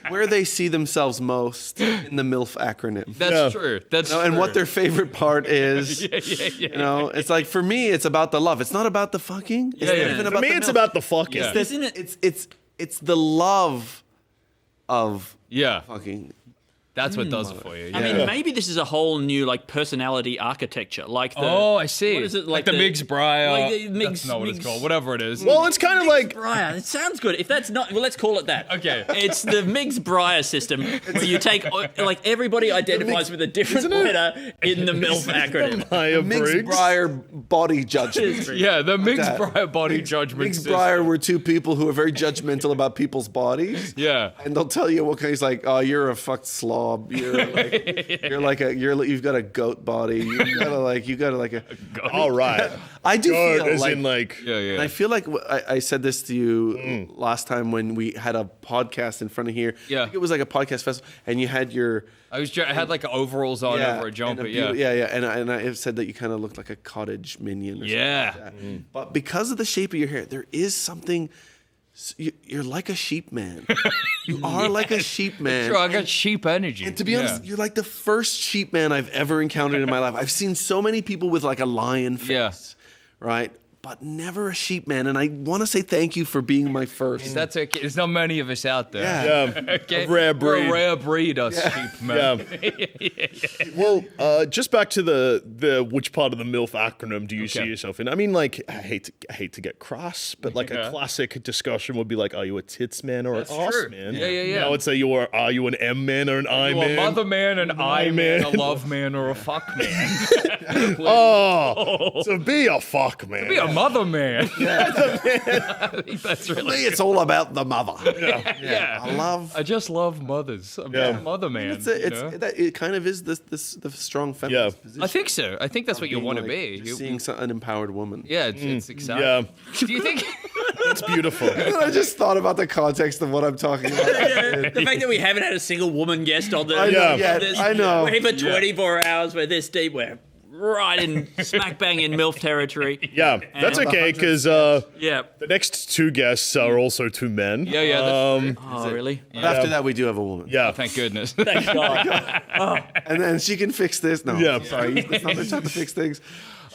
where they see themselves most in the MILF acronym. That's true. That's And true. what their favorite part is. Yeah. You know, it's like for me, it's about the love. It's not about the fucking. It's not yeah. even For about For me, the it's milk. about the fucking. Yeah. Isn't it? It's the love of Yeah, fucking. that's what does it for you. I mean, maybe this is a whole new like personality architecture, like the. Oh, I see. What is it like the Miggs Briar? Like the That's not what it's called. Whatever it is. Well, it's kind of like. Briar. It sounds good. If that's not, well, let's call it that. Okay. It's the Miggs-Briar system where you take like everybody identifies with a different letter in the MILF acronym. Maya Miggs Briggs. Briar body judgment. Yeah, the Miggs that. Briar body judgment Miggs system. Briar were two people who are very judgmental about people's bodies. Yeah. And they'll tell you what kind. He's like, oh, you're a fucked slob. You've got a goat body. You got like a. All right. I do Goat, feel as like. in like. Yeah. And I feel like I said this to you last time when we had a podcast in front of here. Yeah. I think it was like a podcast festival, and you had your. I had like overalls on over a jumper. Yeah. And I said that you kind of looked like a cottage minion. Or Yeah. something like that. But because of the shape of your hair, there is something. You're like a sheep man. You are like a sheep man. Sure, I got sheep energy. And to be honest, you're like the first sheep man I've ever encountered in my life. I've seen so many people with like a lion face, right? But never a sheep man. And I want to say thank you for being my first. That's okay. There's not many of us out there. Yeah. Okay. A rare breed. We're a rare breed, us sheep, man. Well, just back to the which part of the MILF acronym do you see yourself in? I mean, like, I hate to get crass, but like a classic discussion would be like, are you a tits man or an ass true. man? Yeah. I would say are you an M man or an I You're man? a mother man, an I man, a man. love man, or a fuck man. Oh, to be a fuck man. Be a mother man. I think that's really. For me, it's all about the mother. Yeah. I love. I just love mothers. I'm a mother man. It kind of is the strong feminist position. I think so. I think that's what you Being want to like, be. just seeing an empowered woman. Yeah, it's exciting. Yeah, Do you think? it's beautiful. I just thought about the context of what I'm talking about. The fact that we haven't had a single woman guest on the I know, this, I know. We're here for 24 hours. We're this deep. We're right in smack bang in MILF territory. Yeah, that's And- okay because Yeah. the next two guests are also two men. Yeah, that's true. Oh, really? But after that, we do have a woman. Yeah, Thank goodness. Thank God. And then she can fix this. No, Yeah. I'm sorry. It's not the time to fix things.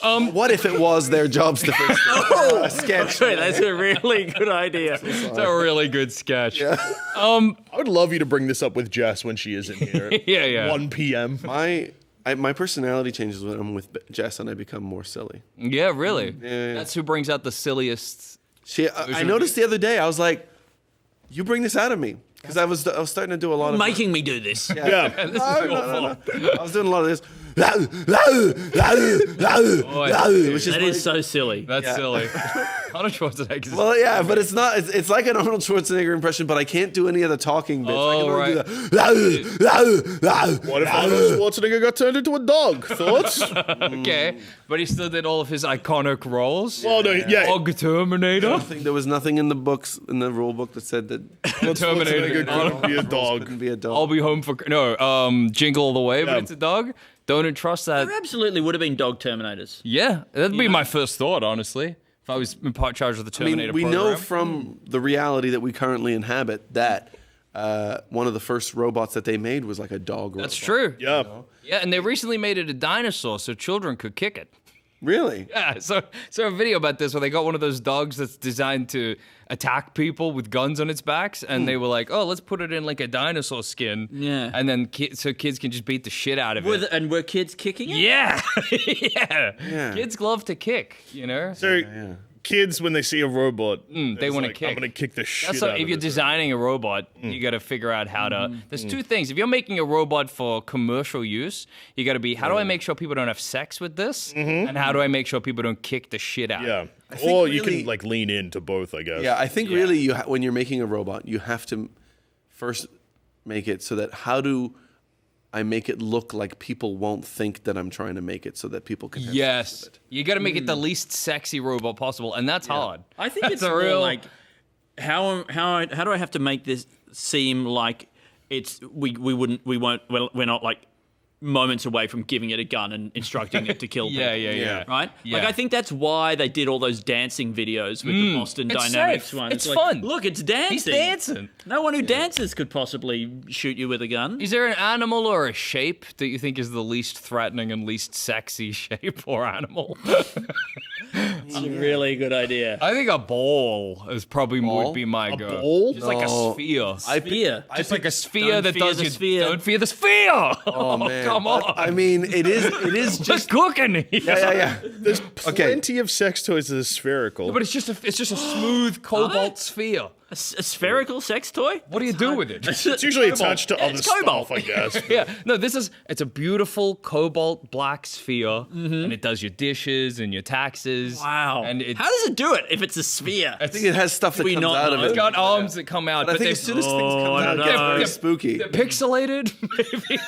What if it was their jobs to fix the sketch? Wait, that's a really good idea. It's a really good sketch. I would love you to bring this up with Jess when she isn't here. Yeah. 1 p.m. My personality changes when I'm with Jess and I become more silly. Yeah, really. Yeah. That's who brings out the silliest. I noticed the other day, I was like, you bring this out of me. Because I was starting to do a lot of... Making me do this. Yeah. No. I was doing a lot of this. Which is That is so silly. That's silly. Arnold Schwarzenegger. Well, yeah, but it's not. It's like an Arnold Schwarzenegger impression, but I can't do any of the talking bits. I can only do the, What if Arnold Schwarzenegger got turned into a dog? Thoughts? Okay, but he still did all of his iconic roles. Well, no, yeah. Dog Terminator. There was nothing in the books, in the rule book that said that Terminator. Couldn't be a dog. couldn't be a dog. I'll be home for Jingle All the Way, but it's a dog. Don't entrust that. There absolutely would have been dog Terminators. Yeah, that'd be my first thought, honestly. If I was in charge of the I mean, Terminator we program. know from the reality that we currently inhabit that one of the first robots that they made was like a dog robot. That's true. Yeah. Yeah, and they recently made it a dinosaur so children could kick it. Really? Yeah, so a video about this where they got one of those dogs that's designed to attack people with guns on its backs, and they were like, "Oh, let's put it in like a dinosaur skin." Yeah. and then so kids can just beat the shit out of it. And were kids kicking it? Yeah, yeah, Yeah. Kids love to kick, you know. So, kids, when they see a robot, they want to kick. I'm going to kick the shit That's out like, of if you're it. designing a robot, you got to figure out how to. There's two things. If you're making a robot for commercial use, you got to be, how do I make sure people don't have sex with this, and how do I make sure people don't kick the shit out? Yeah. think Or you really- can like lean into both, I guess. Yeah, I think really when you're making a robot, you have to first make it so that how do I make it look like people won't think that I'm trying to make it so that people can have sex Yes, with it. you got to make it the least sexy robot possible, and that's hard. I think That's it's a more real like how do I have to make this seem like it's we're not like moments away from giving it a gun and instructing it to kill people. Yeah. Right? Yeah. Like, I think that's why they did all those dancing videos with the Boston It's Dynamics safe. one. It's like, fun. Look, it's dancing. He's dancing. No one who dances could possibly shoot you with a gun. Is there an animal or a shape that you think is the least threatening and least sexy shape or animal? It's a really good idea. I think a ball is probably would be my go. ball? Just like a sphere. Fear. Just like a sphere Don't that fear does the you. sphere. Don't fear the sphere. Oh man, come on. I mean, it is Just just cooking. yeah. There's plenty of sex toys that are spherical. But it's just a smooth cobalt sphere. A spherical sex toy? What do you do with it? It's usually attached to other It's cobalt. stuff, I guess. Yeah, no, it's a beautiful cobalt black sphere, and it does your dishes and your taxes. Wow. And it, How does it do it if it's a sphere? I think it has stuff that we comes not out of know? it. it's got arms that come out, But I but think they're as soon as things come I out, it don't gets know. pretty spooky. pixelated, maybe.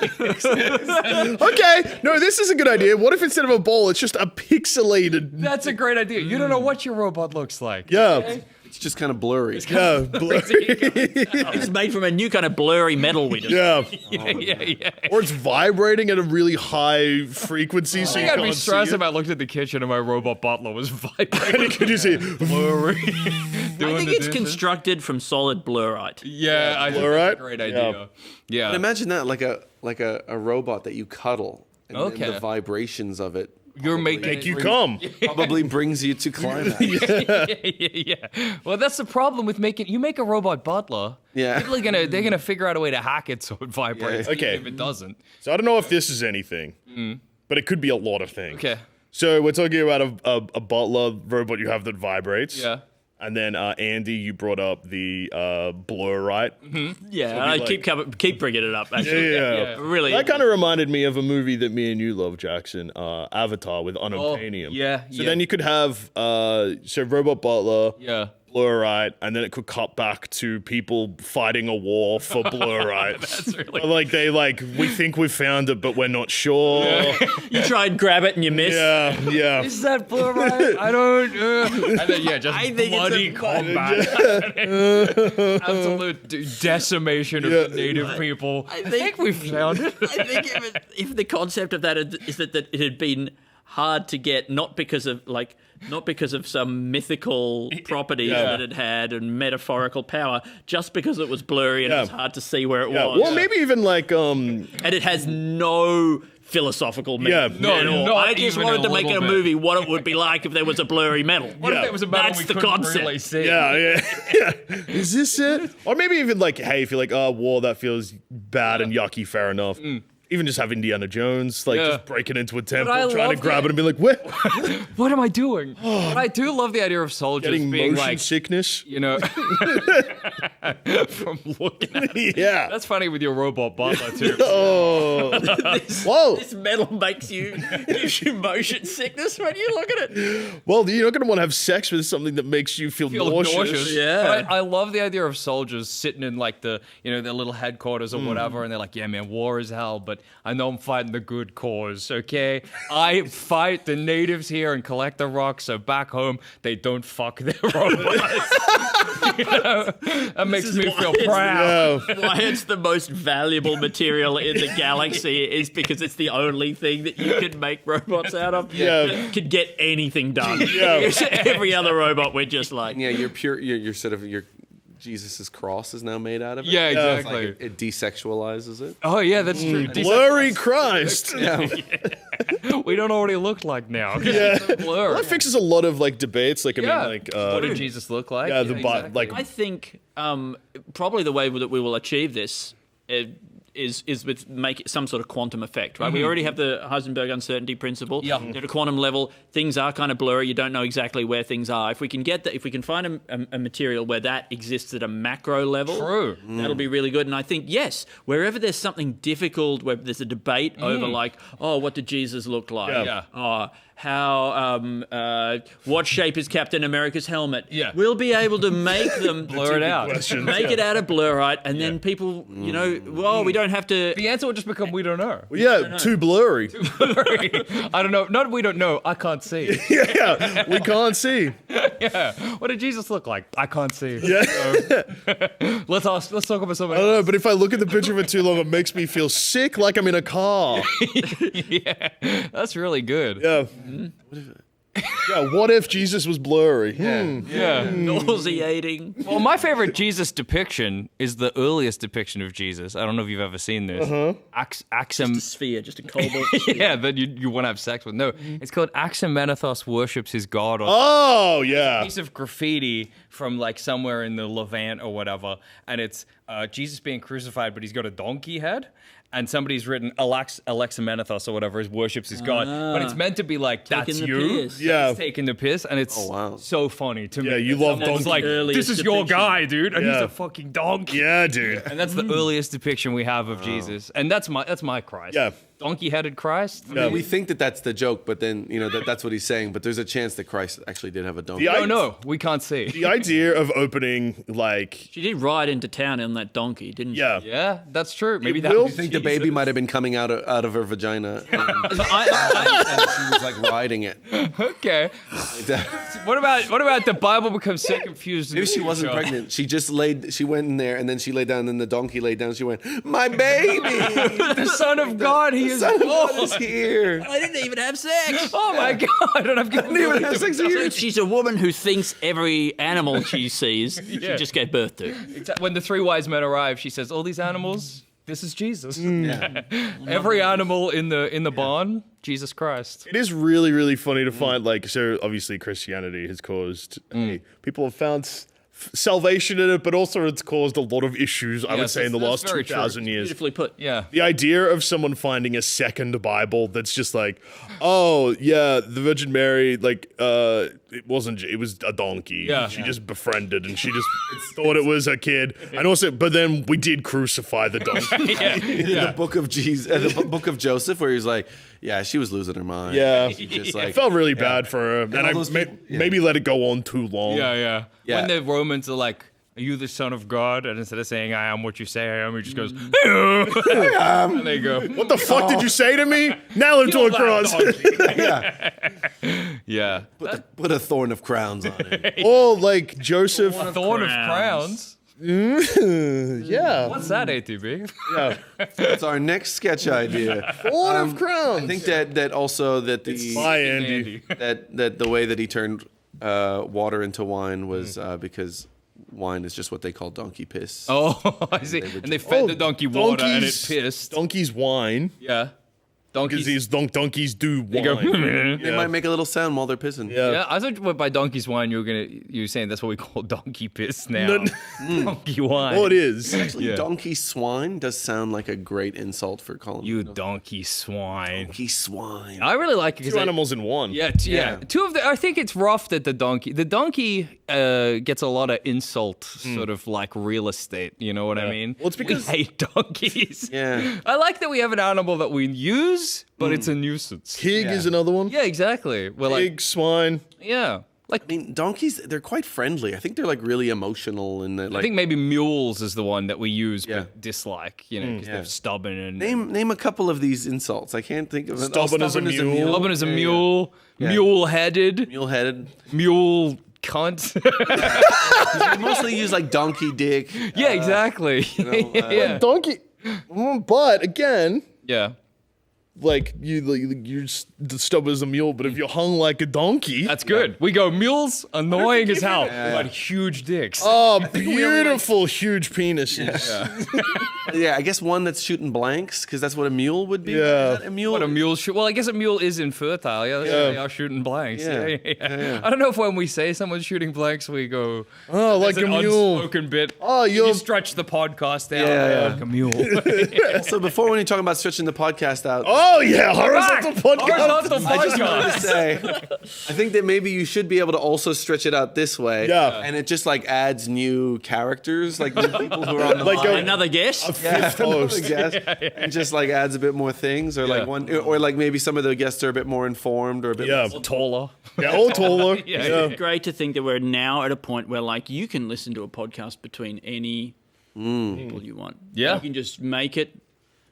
Okay, no, this is a good idea. What if instead of a ball, it's just a pixelated? That's a great idea. You don't know what your robot looks like. Yeah, It's just kind of blurry. yeah, blurry. It's made from a new kind of blurry metal we just yeah. Yeah. Or it's vibrating at a really high frequency, so I you think I'd can't be stressed see if I looked at the kitchen and my robot butler was vibrating. it. Could you see? blurry. I think it's constructed from solid blurite. Yeah, I think Blurite? that's a great idea. Yeah. But imagine that, like a robot that you cuddle, and then Okay. the vibrations of it You're making Make you come. probably brings you to climax. yeah. Well, that's the problem with you make a robot butler. Yeah. People are they're gonna figure out a way to hack it so it vibrates. Yeah. even Okay. If it doesn't. So I don't know if this is anything, but it could be a lot of things. Okay. So we're talking about a butler robot you have that vibrates. Yeah. And then Andy, you brought up the blurite. Yeah, I keep bringing it up. Actually, Yeah. really. That kind of reminded me of a movie that me and you love, Jackson, Avatar with unobtainium. yeah, So yeah. then you could have Robot Butler, Yeah. blurite, and then it could cut back to people fighting a war for blurite. That's really. We think we found it, but we're not sure. You try and grab it and you miss. Yeah. Is that blurite? I don't. And then just I think it's bloody a- combat, absolute decimation of the native people. I think we found it. I think if the concept of that is that it had been hard to get, not because of some mythical properties that it had and metaphorical power, just because it was blurry and it was hard to see where it was. Well, maybe even And it has no philosophical Yeah. medal. No, I just even wanted a to make little a bit. movie what it would be like if there was a blurry medal. What if it was a medal That's we the couldn't concept. really see? Yeah. Is this it? Or maybe even like, hey, if you're like, oh, war, that feels bad and yucky, fair enough. Even just have Indiana Jones, like, just breaking into a temple, I trying to love grab that. it and be like, what? What am I doing? But I do love the idea of soldiers Getting being motion like, sickness? you know, from looking at it. Yeah. That's funny with your robot butler too. Oh. Whoa. This medal gives you motion sickness when you look at it. Well, you're not going to want to have sex with something that makes you feel nauseous. Yeah. But I love the idea of soldiers sitting in like their little headquarters or whatever, and they're like, yeah, man, war is hell, but I know I'm fighting the good cause, okay? I fight the natives here and collect the rocks, so back home, they don't fuck their robots. You know? That makes me feel proud. Yeah. Why it's the most valuable material in the galaxy is because it's the only thing that you can make robots out of. Yeah. That could get anything done. Yeah. Every other robot, we're just like, Yeah, you're sort of your Jesus's cross is now made out of it. Yeah, It's exactly. like it desexualizes it. Oh, yeah, that's true. Blurry Christ. Yeah. We don't know what he looked like now. Yeah. It's so blurry. That fixes a lot of like debates. Like, I Yeah. mean, like, What did Jesus look like? yeah, exactly. I think probably the way that we will achieve this is with make it some sort of quantum effect, right? We already have the Heisenberg uncertainty principle. Yeah. At a quantum level, things are kind of blurry. You don't know exactly where things are. If we can get that, if we can find a material where that exists at a macro level, True. that'll be really good. And I think, yes, wherever there's something difficult, where there's a debate over like, oh, what did Jesus look like? Yeah. Oh, how, what shape is Captain America's helmet? Yeah. We'll be able to make them Blur it out. make it out of blurite, and then people, you know, well, we don't have to. The answer would just become we don't know. yeah, too blurry. I don't know. Not we don't know. I can't see. Yeah, we can't see. Yeah. What did Jesus look like? I can't see. Yeah. Let's talk about something I don't know, else. but if I look at the picture for too long, it makes me feel sick, like I'm in a car. Yeah. That's really good. Yeah. Yeah, what if Jesus was blurry? Yeah. Nauseating. Well, my favorite Jesus depiction is the earliest depiction of Jesus. I don't know if you've ever seen this. Sphere, just a cobalt. Yeah, that you want to have sex with. No, it's called Axamenethos worships his god. Or Oh, yeah. piece of graffiti from like somewhere in the Levant or whatever, and it's Jesus being crucified, but he's got a donkey head. And somebody's written Alexamenethos or whatever worships his god, but it's meant to be like that's Taking the you, piss. Yeah. He's taking the piss, and it's wow. so funny to me. Yeah, you that love someone's donkey. like, Earliest this is your depiction. guy, dude, and he's Yeah. a fucking donkey. Yeah, dude. And that's the earliest depiction we have of Jesus, and that's my Christ. Yeah. Donkey-headed Christ. Yeah. We think that that's the joke, but then that's what he's saying. But there's a chance that Christ actually did have a donkey. The Oh no, we can't see. The idea of opening, like, She did ride into town on that donkey, didn't she? yeah. Yeah, that's true. Maybe that will- was I think the baby might have been coming out of her vagina, and I, she was like riding it. okay. What about the Bible becomes so confused? in Maybe the she wasn't future? pregnant. She went in there and then she laid down, and then the donkey laid down. She went, "My baby, The Son of God, he is. Son of God is here." I didn't even have sex. Oh my God! And I'm Didn't even have sex with So you. she's a woman who thinks every animal she sees, she just gave birth to. When the three wise men arrive, she says, "All these animals, this is Jesus. Every animal in the barn, Jesus Christ." It is really, really funny to find, like, so obviously Christianity has caused, people have found salvation in it, but also it's caused a lot of issues, I would Yes, say, in the that's last very true. 2,000 years. Beautifully put. Yeah. The idea of someone finding a second Bible that's just like, oh, yeah, the Virgin Mary, like, it was a donkey. Yeah. She just befriended and she just thought it was her kid. And also, but then we did crucify the donkey. The book of Jesus, the book of Joseph, where he's like, "Yeah, she was losing her mind." Yeah. She just I like felt really bad for her. And all I those people- yeah. maybe let it go on too long. Yeah. Yeah. When the Romans are like, "Are you the Son of God?" and instead of saying, "I am what you say I am," he just goes, and they go, What the fuck did you say to me? Nail him to a cross. "Yeah, put a thorn of crowns on it. Or like Joseph. thorn of crowns." Yeah. What's that, ATB? Yeah. That's our next sketch idea. Thorn of crowns. I think that also that the Bye, Andy. that the way that he turned water into wine was because wine is just what they call donkey piss. Oh, I see. And they fed the donkey water and it pissed. Donkey's wine. Yeah. Donkeys. Because these donkeys do They go. whine. They might make a little sound while they're pissing. Yeah, I thought by donkey's wine you were saying that's what we call donkey piss now. Donkey wine. Oh, it is. Actually, Yeah. donkey swine does sound like a great insult for calling You donkey swine. donkey swine. I really like it because Two animals in one. Yeah, Yeah. Two of the. I think it's rough that the donkey gets a lot of insult, sort of like real estate. You know what I mean? Well, it's because- we hate donkeys. Yeah. I like that we have an animal that we use, but it's a nuisance. Pig is another one. Yeah, exactly. We're like, Pig, swine. yeah, like I mean, donkeys, they're quite friendly. I think they're like really emotional and they're I like. think maybe mules is the one that we use Yeah. but dislike. You know, because they're stubborn and Name a couple of these insults. I can't think of it. Stubborn as a mule. Stubborn as a mule, mule-headed, Mule-headed. mule cunt. We mostly use like donkey dick. Yeah, exactly. Yeah. Donkey. But again, Yeah. like you're stubborn as a mule, but if you're hung like a donkey, That's good. We go mules, annoying as hell, but huge dicks. oh, beautiful, huge penises. Yeah, I guess one that's shooting blanks because that's what a mule would be. Yeah. Is that a mule. What a mule shoot. Well, I guess a mule is infertile. Yeah, they are shooting blanks. Yeah. I don't know if when we say someone's shooting blanks, we go, Oh, like "It's a an mule. unspoken bit. Oh, you you're stretch the podcast out Yeah. like a mule. So before when you're talking about stretching the podcast out, oh yeah, horizontal podcast. Horizontal I just wanted podcast. to say, I think that maybe you should be able to also stretch it out this way. Yeah. And it just like adds new characters, like new people who are on the Like line. Another guest? Yeah, Fifth host. another guest, and just like adds a bit more things, or like one, or like maybe some of the guests are a bit more informed, or a bit. Yeah, Taller. yeah, all taller. Yeah. Great to think that we're now at a point where like you can listen to a podcast between any people you want. Yeah. You can just make it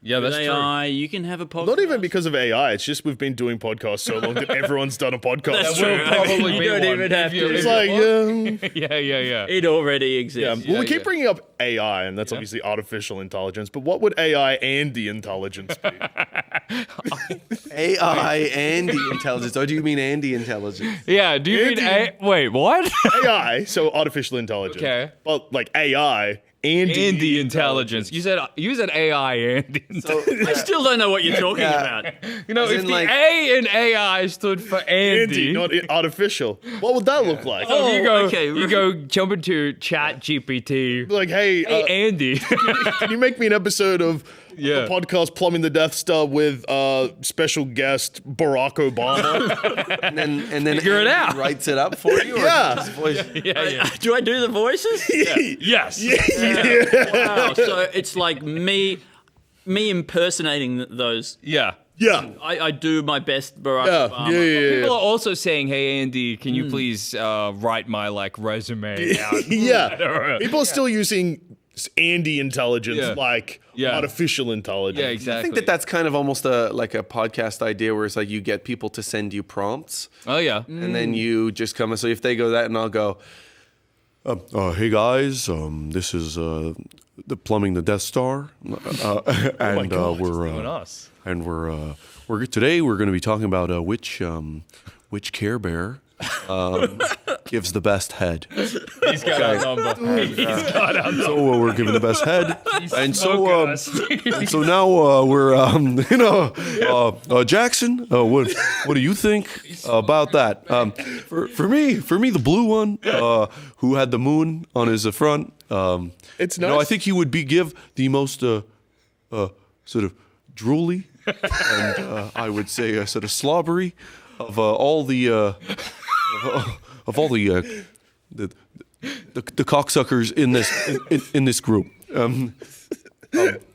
Yeah, with that's true. AI. You can have a podcast. Not even because of AI. It's just we've been doing podcasts so long that everyone's done a podcast. That's Will true. probably You be don't one. even have If you- to. if It's you- like, yeah. It already yeah. exists. Well, we keep yeah. bringing up AI, and that's obviously artificial intelligence. But what would AI and the intelligence be? AI and the intelligence, or do you mean Andy intelligence? Yeah, do you mean wait, what? AI, so artificial intelligence. Okay. Well, like AI and And the intelligence. You said AI and the intelligence. I still don't know what you're talking Yeah. about. You know, As if in, the like- A in AI stood for Andy, Andy, not artificial. What would that look like? so you go, okay. you go jump into Chat GPT. Like, hey, Hey, Andy. can you make me an episode of Yeah. the podcast Plumbing the Death Star with special guest Barack Obama? And then Figure it Andy out. writes it up for you. Or Yeah. just his voice? Do I do the voices? Yes. Wow. So it's like me impersonating those. Yeah. Yeah. I do my best Barack Yeah. Obama. Yeah. People are also saying, "Hey Andy, can you please write my like resume out?" Yeah. People are still using Andy intelligence Yeah. like Yeah. artificial intelligence. Yeah, exactly. I think that that's kind of almost like a podcast idea where it's like you get people to send you prompts, Oh yeah. and then you just come. So if they go that, and I'll go, hey guys, this is the Plumbing the Death Star, and On us. we're today we're going to be talking about which Care Bear gives the best head. He's got our number. He's got our number. So we're giving the best head, and so so now we're Jackson. What do you think about that? For me, the blue one who had the moon on his front. It's No, I nice. think he would give the most sort of drooly, and I would say sort of slobbery of all the the cocksuckers in this group.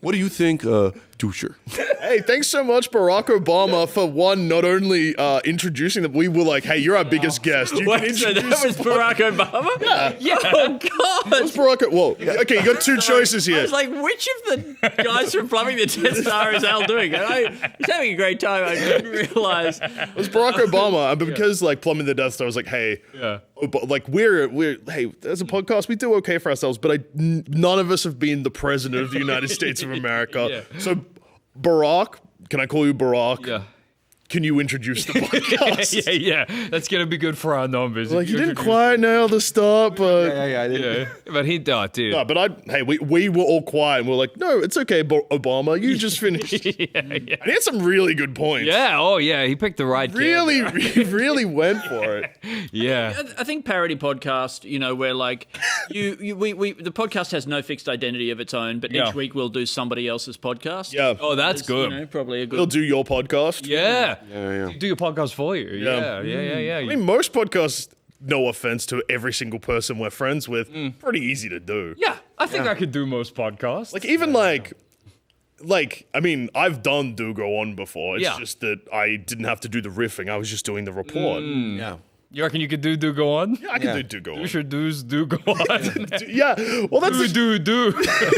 What do you think, Duscher? Hey, thanks so much, Barack Obama, for one, not only introducing them, we were like, hey, you're our biggest guest. You can Wait, so introduce that was Barack Obama? Yeah. Oh, God. Barack. Whoa. Okay, you got two choices I here. was like, which of the guys from Plumbing the Death Star is Al doing? And he's having a great time. I didn't realize. It was Barack Obama, but because like Plumbing the Death Star, I was like, hey, like we're hey, as a podcast, we do okay for ourselves, but none of us have been the president of the United States of America. Yeah. So, Barack, can I call you Barack? Yeah. can you introduce the podcast? yeah. That's gonna be good for our numbers. Like, you didn't quite nail the start, but Yeah, I didn't. But he dude. no, but we were all quiet and we're like, no, it's okay, Obama, you just finished. And he had some really good points. Yeah. Oh yeah. He picked the right. Really, camera. really went for it. Yeah. I think parody podcast, where like we the podcast has no fixed identity of its own, but each week we'll do somebody else's podcast. Yeah. Oh, that's good. Probably a good. We'll do your podcast. Yeah. Yeah. Do your podcast for you. Yeah. I mean, most podcasts, no offense to every single person we're friends with, pretty easy to do. Yeah. I think I could do most podcasts. Like, even like, I mean, I've done Do Go On before. It's just that I didn't have to do the riffing. I was just doing the report. Yeah. You reckon you could do go on? Yeah, I can do Go On. Do should do's do go on. Yeah, well, that's do.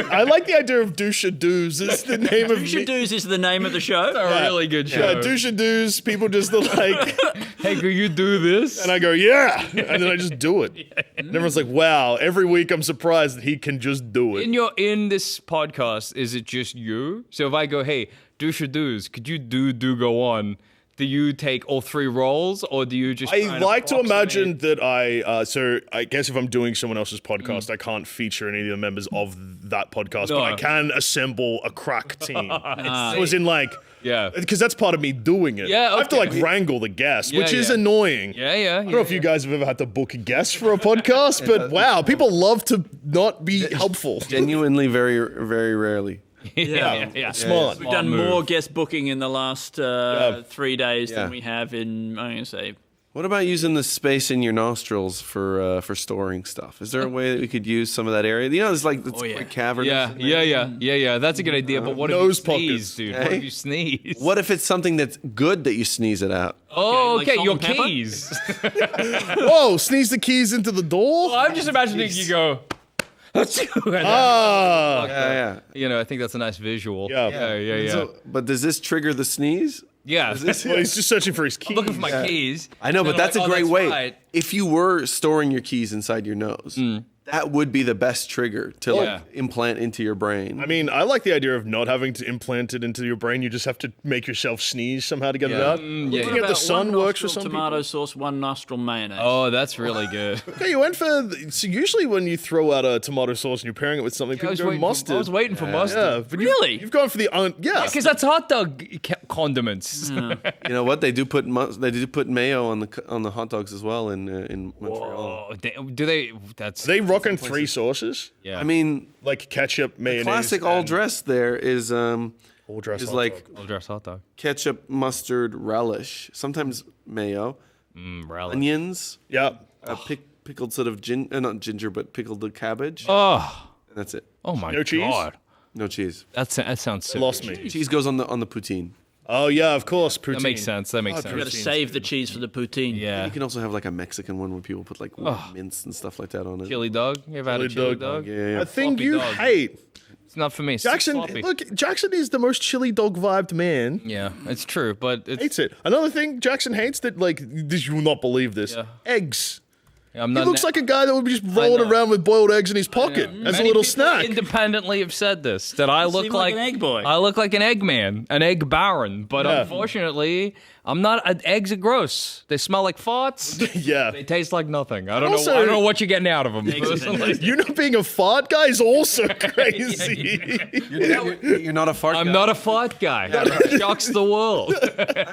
I like the idea of Duscher Do's. It's the name of Duscher Do's is the name of the show. A really good show. Yeah, Duscher Do's. People just are like, Hey, could you do this? and I go, yeah, and then I just do it. And everyone's like, wow. Every week I'm surprised that he can just do it. In this podcast, is it just you? So if I go, hey, Duscher Do's, could you do go on? Do you take all three roles, or do you just? I like to imagine that so I guess if I'm doing someone else's podcast, I can't feature any of the members of that podcast, but I can assemble a crack team. So as in like, because that's part of me doing it. Yeah, I have to okay. like wrangle the guests, which is yeah. annoying. Yeah. I don't know if you guys have ever had to book a guest for a podcast, but wow, people love to not be helpful. Genuinely, very, very rarely. Yeah. Smart. We've done move. more guest booking in the last 3 days Yeah. than we have in, I'm going to say, What about using the space in your nostrils for storing stuff? Is there a way that we could use some of that area? It's like it's quite cavernous. Yeah. That's a good idea. But what if Nose you sneeze, pockets. dude? Hey? What if you sneeze? What if it's something that's good that you sneeze it out? Oh, like okay. salt Your and pepper? keys. Whoa, sneeze the keys into the door? Well, I'm just imagining you go. Ah. Yeah. I think that's a nice visual. Yeah. So, but does this trigger the sneeze? Yeah. Well, he's just searching for his keys. I'm looking for my keys. I know, And but then that's I'm a like, great oh, way. right. If you were storing your keys inside your nose, that would be the best trigger to like implant into your brain. I mean, I like the idea of not having to implant it into your brain. You just have to make yourself sneeze somehow to get it out. Looking at the sun works for some tomato people. sauce, one nostril mayonnaise. Oh, that's really good. Okay, you went for... So usually when you throw out a tomato sauce and you're pairing it with something, people go mustard. I was waiting for mustard. Yeah, but Really? You've gone for the... Because that's hot dog condiments. You know what? They do put mayo on the hot dogs as well in Montreal. Oh, do they? That's They rocking three sauces? yeah. I mean, Like ketchup, mayonnaise... classic all and- dressed there is All dressed is hot like dog. I'll dress hot dog. ketchup, mustard, relish, sometimes mayo, Relish. onions, Yeah. pickled sort of not ginger, but pickled cabbage. Oh, And that's it. oh my No cheese? god. No cheese. That sounds sick. Lost me. Cheese goes on the poutine. Oh, yeah, of course. Poutine. That makes sense. That makes You've got sense. to save the cheese for the poutine. Yeah. You can also have like a Mexican one where people put like mince and stuff like that on it. Chili dog. You ever had a Chili chili dog. dog? Yeah. A thing Floppy you dog. hate. It's not for me. It's Jackson, sloppy. look, Jackson is the most chili dog vibed man. Yeah, it's true, but it's. Hates it. Another thing Jackson hates that, like, you will not believe this. Yeah. Eggs. I'm He not. looks like a guy that would be just rolling around with boiled eggs in his pocket as a Many little people snack. Independently have said this that I look seem like an egg boy. I look like an egg man, an egg baron. But Yeah. unfortunately, I'm not. Eggs are gross. They smell like farts. Yeah. They taste like nothing. I don't Also- know. I don't know what you're getting out of them. personally. You not being a fart guy is also crazy. You're not a fart I'm guy. not a fart guy. That shocks the world.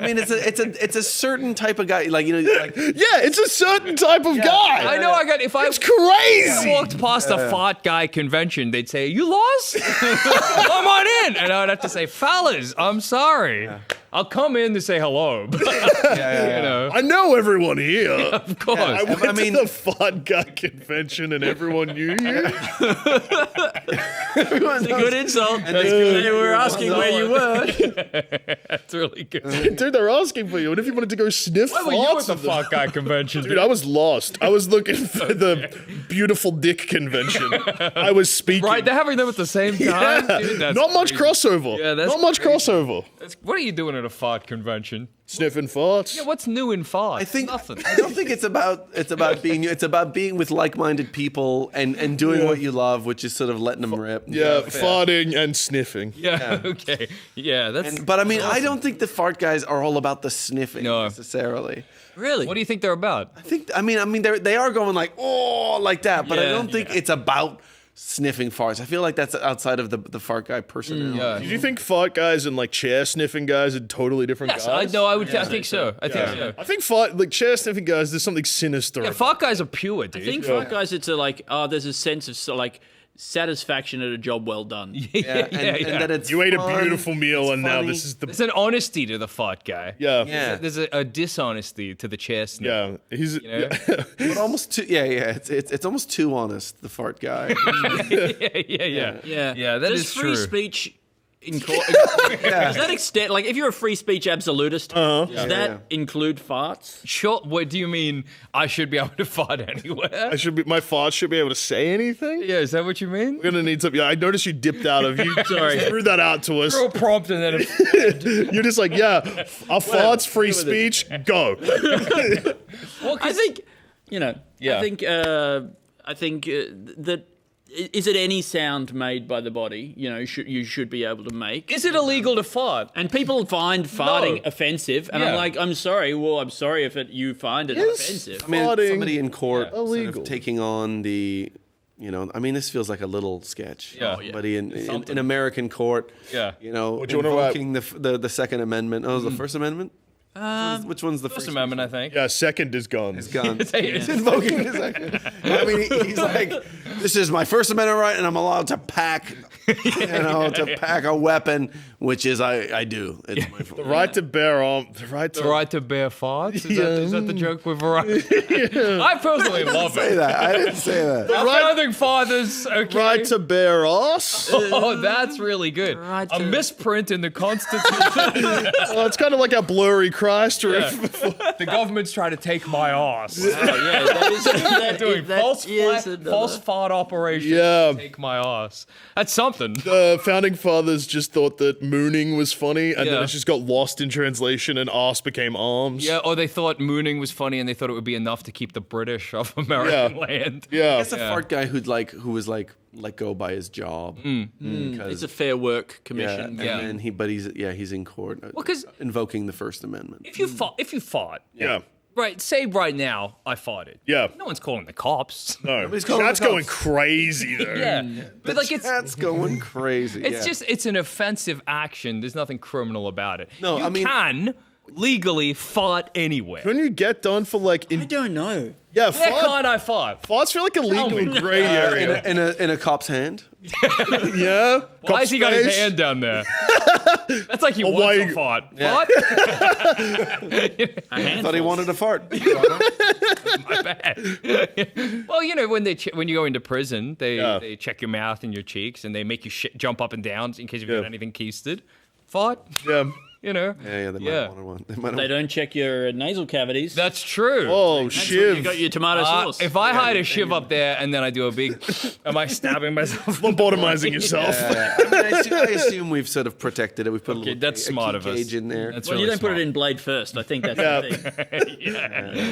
I mean, it's a certain type of guy. Like like Yeah, it's a certain type of guy. I know. If I It's crazy. walked past a fart guy convention, they'd say, "You lost? Come on in," and I would have to say, "Fellas, I'm sorry. I'll come in to say hello." But, you know, I know everyone here. of course. I went I mean- to the fart guy convention and everyone knew you. It's a good insult. They were asking where you were. That's really good. Dude, they're asking for you. And if you wanted to go sniff Why were you farts at the of them- fart guy convention? Dude, I was lost. I was looking for the beautiful dick convention. I was speaking. Right, they're having them at the same time. Yeah. Dude, that's Not much crazy. crossover. Yeah, that's Not much crazy. crossover. What are you doing at a fart convention? Sniffing farts. Yeah, what's new in farts? I think Nothing. I don't think it's about being with like-minded people and doing what you love, which is sort of letting them rip. Yeah, farting and sniffing. Yeah, okay. Yeah, that's... But I mean, I don't think the fart guys are all about the sniffing necessarily. Really? What do you think they're about? I mean, they are going like, oh, like that, but I Yeah. don't think it's about sniffing farts. I feel like that's outside of the fart guy personality. Yeah. Do you think fart guys and like chair sniffing guys are totally different Yes, guys? I think so. I think so. I think fart chair sniffing guys. There's something sinister. Yeah, fart guys are pure, dude. I think fart guys, it's there's a sense of like satisfaction at a job well done. And that it's you ate a fun, beautiful meal, and now funny. this is the There's an honesty to the fart guy. Yeah. There's a dishonesty to the chair sniff. yeah. He's You know? But almost too, it's almost too honest, the fart guy. Yeah. Yeah, that Does is free true. speech in court? Does that extend? Like, if you're a free speech absolutist, does that include farts? Sure. What do you mean? I should be able to fart anywhere? my fart should be able to say anything. Yeah, is that what you mean? We're gonna need something. Yeah, I noticed you dipped out of you. Sorry, threw that out to us. Throw a prompt and then You're just like, yeah, our farts free speech. Go. I think, Yeah. I think that is it any sound made by the body? You should be able to make. Is it illegal to fart? And people find farting offensive, and Yeah. I'm like, I'm sorry. Well, I'm sorry if you find it offensive. I mean, Farting. somebody in court sort Illegal. of taking on the, I mean, this feels like a little sketch. Yeah. Somebody in American court. Yeah. you wanna write? Invoking the Second Amendment. Oh, the First Amendment. Which one's the First Amendment, I think. Yeah, second is gone. gun? It's Invoking the Second. I mean, he's like, this is my First Amendment right, and I'm allowed to pack, pack a weapon, which is I do. It's my The right to bear arm. The right to. The right to bear farts? Is that the joke with variety? I personally love say it. that. I didn't say that. Our founding fathers, okay. Right to bear ass. Oh, that's really good. Right A to- misprint in the Constitution. Well, it's kind of like a blurry Christ riff. The government's trying to take my ass. Oh, yeah, that is that, Doing that false is another- false fart operations Yeah. to take my ass. That's something. The founding fathers just thought that mooning was funny, and then Yeah. it just got lost in translation, and ass became arms. Yeah, or they thought mooning was funny and they thought it would be enough to keep the British off American Yeah. land. Yeah. That's a fart guy who was like let go by his job. It's a Fair Work Commission. Yeah. And he's in court. 'cause- invoking the First Amendment. If you fart, Yeah. right, say right now I farted. Yeah. No one's calling the cops. No. Nobody's calling That's the cops. going crazy, though. Yeah. But like That's going crazy. it's an offensive action. There's nothing criminal about it. No, you I mean- can legally fart anywhere. When you get done for like, I don't know. yeah, Where fart, can't I fart? farts feel like a legal me. gray area. in a cop's hand. Yeah. Why has he got his Face. hand down there? That's like he why wants you- to fart. Fart? I thought he wanted a fart. My bad. Well, when when you go into prison, they check your mouth and your cheeks, and they make you jump up and down in case you've got anything keisted. Fart. Yeah. You know. Yeah, they might have wanted one. They might They have. don't check your nasal cavities. That's true. Oh, You shiv. got your tomato sauce. If I hide a shiv up there and then I do a big, am I stabbing myself? Lobotomizing yourself. I assume we've sort of protected it. We put a little that's a smart key of us. cage in there. That's well, really you don't put smart. it in blade first. I think that's the thing.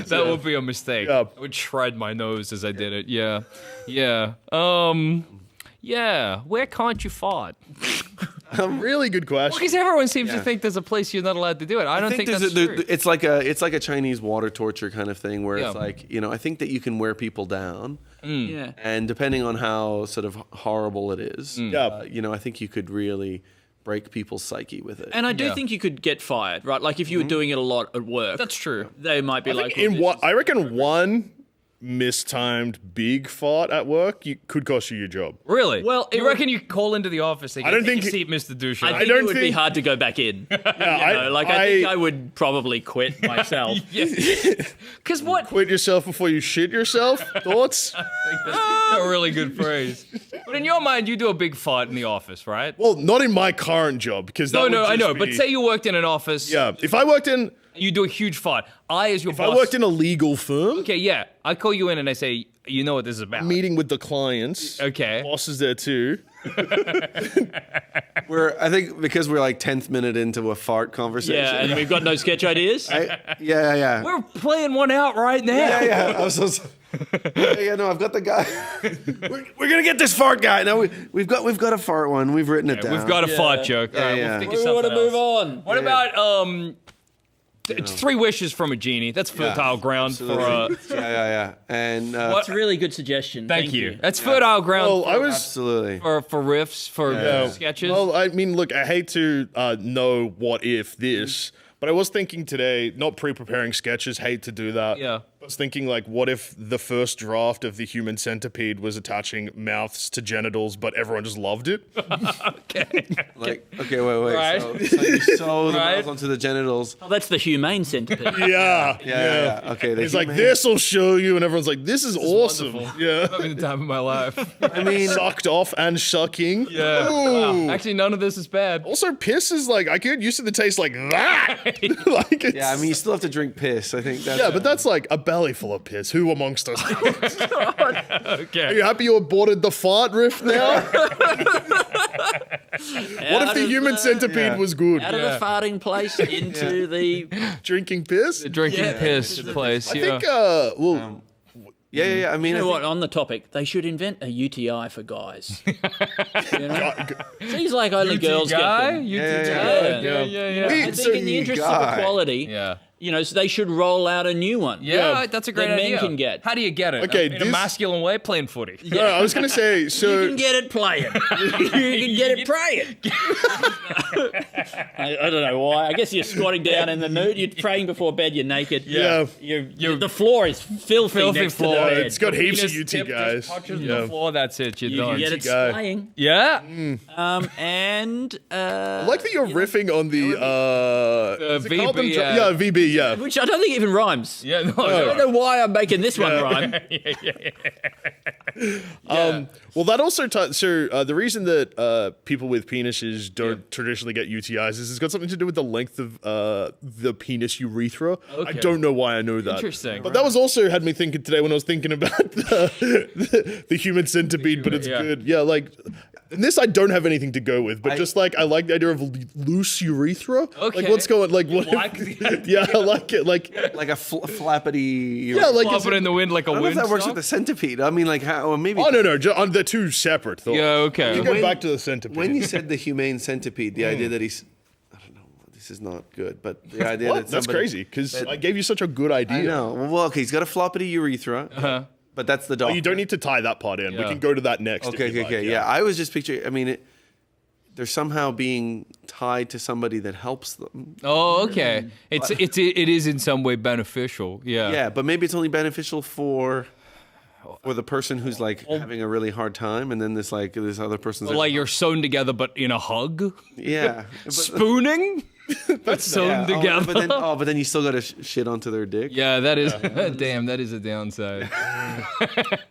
That would be a mistake. Yeah. I would shred my nose as I did it. Yeah. Yeah. Yeah. Where can't you fart? Really good question. Because everyone seems to think there's a place you're not allowed to do it. I don't think there's that's true. it's like a Chinese water torture kind of thing where Yeah. it's like, I think that you can wear people down, Yeah. and depending on how sort of horrible it is, Yeah. I think you could really break people's psyche with it. And I do Yeah. think you could get fired, right? Like if you were doing it a lot at work. That's true. They might be like, In what I reckon one mistimed big fart at work could cost you your job. Really? Well, it you would- reckon you call into the office? They I don't "Take think your seat, Mr. Duscher." I think don't it would be think- hard to go back in. Yeah, I think I would probably quit myself. Because what? Quit yourself before you shit yourself. Thoughts? That's a really good phrase. But in your mind, you do a big fart in the office, right? Well, not in my current job because No, I know. But say you worked in an office. yeah, if I worked in You do a huge fart. I, as your If boss... I worked in a legal firm, Okay, yeah. I call you in and I say, you know what this is about. meeting with the clients, Okay. boss is there too. I think because we're like 10th minute into a fart conversation. Yeah, and we've got no sketch ideas. Yeah. We're playing one out right now. Yeah. I was so. No, I've got the guy. we're gonna get this fart guy. No, we've got a fart one. We've written it down. We've got a fart joke. All right, yeah. we'll think We of want to something move else. on. What about Three Wishes from a Genie? That's fertile ground for. Yeah. And That's a really good suggestion. Thank you. That's fertile ground. Well, I was. absolutely. for riffs, for sketches. Well, I mean, look, I hate to know what if this, but I was thinking today, not pre-preparing sketches, hate to do that. Yeah. I was thinking, like, what if the first draft of the Human Centipede was attaching mouths to genitals, but everyone just loved it? Okay. Like, okay, wait. Right. So you sew the Right. mouth onto the genitals. Oh, that's the humane centipede. Yeah. Yeah. Okay. It's like, this'll show you, and everyone's like, this is awesome. Wonderful. Yeah. Having the time of my life. I mean, Sucked off and sucking. Yeah. Ooh. Wow. Actually, none of this is bad. Also, piss is like, I get used to the taste like that. Like it's, yeah. I mean, you still have to drink piss. I think that's. yeah, but that's like a belly full of piss. Who amongst us? Are Okay. you happy you aborted the fart riff now? What if the human centipede was good? Out of the farting place into the... Drinking piss? Drinking piss place. I Yeah. think, well, Yeah. I mean, You I know think- what, on the topic, they should invent a UTI for guys. You know? Seems like only girls get them. Yeah. I Wait, think so in the you interest guy. of equality, Yeah. you know, so they should roll out a new one. Yeah, that's a great that men idea. can get. How do you get it? Okay, in a this- masculine way, playing footy. no, I was going to say, You so can get it playing. You can get it praying. I don't know why. I guess you're squatting down in the nude. You're praying before bed. You're naked. Yeah. The floor is filthy, Filthy next floor. to the bed. it's got heaps of Penis UT tip guys. just touches Yeah. the floor. That's it. You're You done. can get it guy. splaying. Yeah. And I like that you're riffing on the, is it VB, called them dr- yeah. yeah, VB, yeah. which I don't think even rhymes. Yeah. No. I don't know why I'm making this one rhyme. Well, that also so the reason that people with penises don't traditionally get UTIs is it's got something to do with the length of the penis urethra. I Okay. don't know why I know that. Interesting. But that was also had me thinking today when I was thinking about the human centipede, but it's yeah. good. Yeah, like in this I don't have anything to go with, but just like I like the idea of loose urethra. Okay. Like what's going like what? like the yeah, I like it. Like like a flappity. yeah, like Flop it in the wind like a I don't know if wind that works sock? with the centipede. I mean, like how? Or maybe. oh no, they're two separate thoughts. Yeah, okay. You go When- back to the centipede. When you said the humane centipede, the idea that he's, I don't know, this is not good, but the idea what? that That's somebody- crazy because I gave you such a good idea. I know. Well, okay, he's got a floppity urethra, but that's the dog. Oh, you don't need to tie that part in. We Yeah. can go to that next. Okay, if you like, yeah. I was just picturing. I mean, they're somehow being tied to somebody that helps them. Oh, okay. It is in some way beneficial. Yeah. Yeah, but maybe it's only beneficial for the person who's like having a really hard time, and then this other person's Like you're sewn together, but in a hug. yeah, Spooning. That's sewn together. But then you still got to shit onto their dick. Yeah, that is. Damn, that is a downside.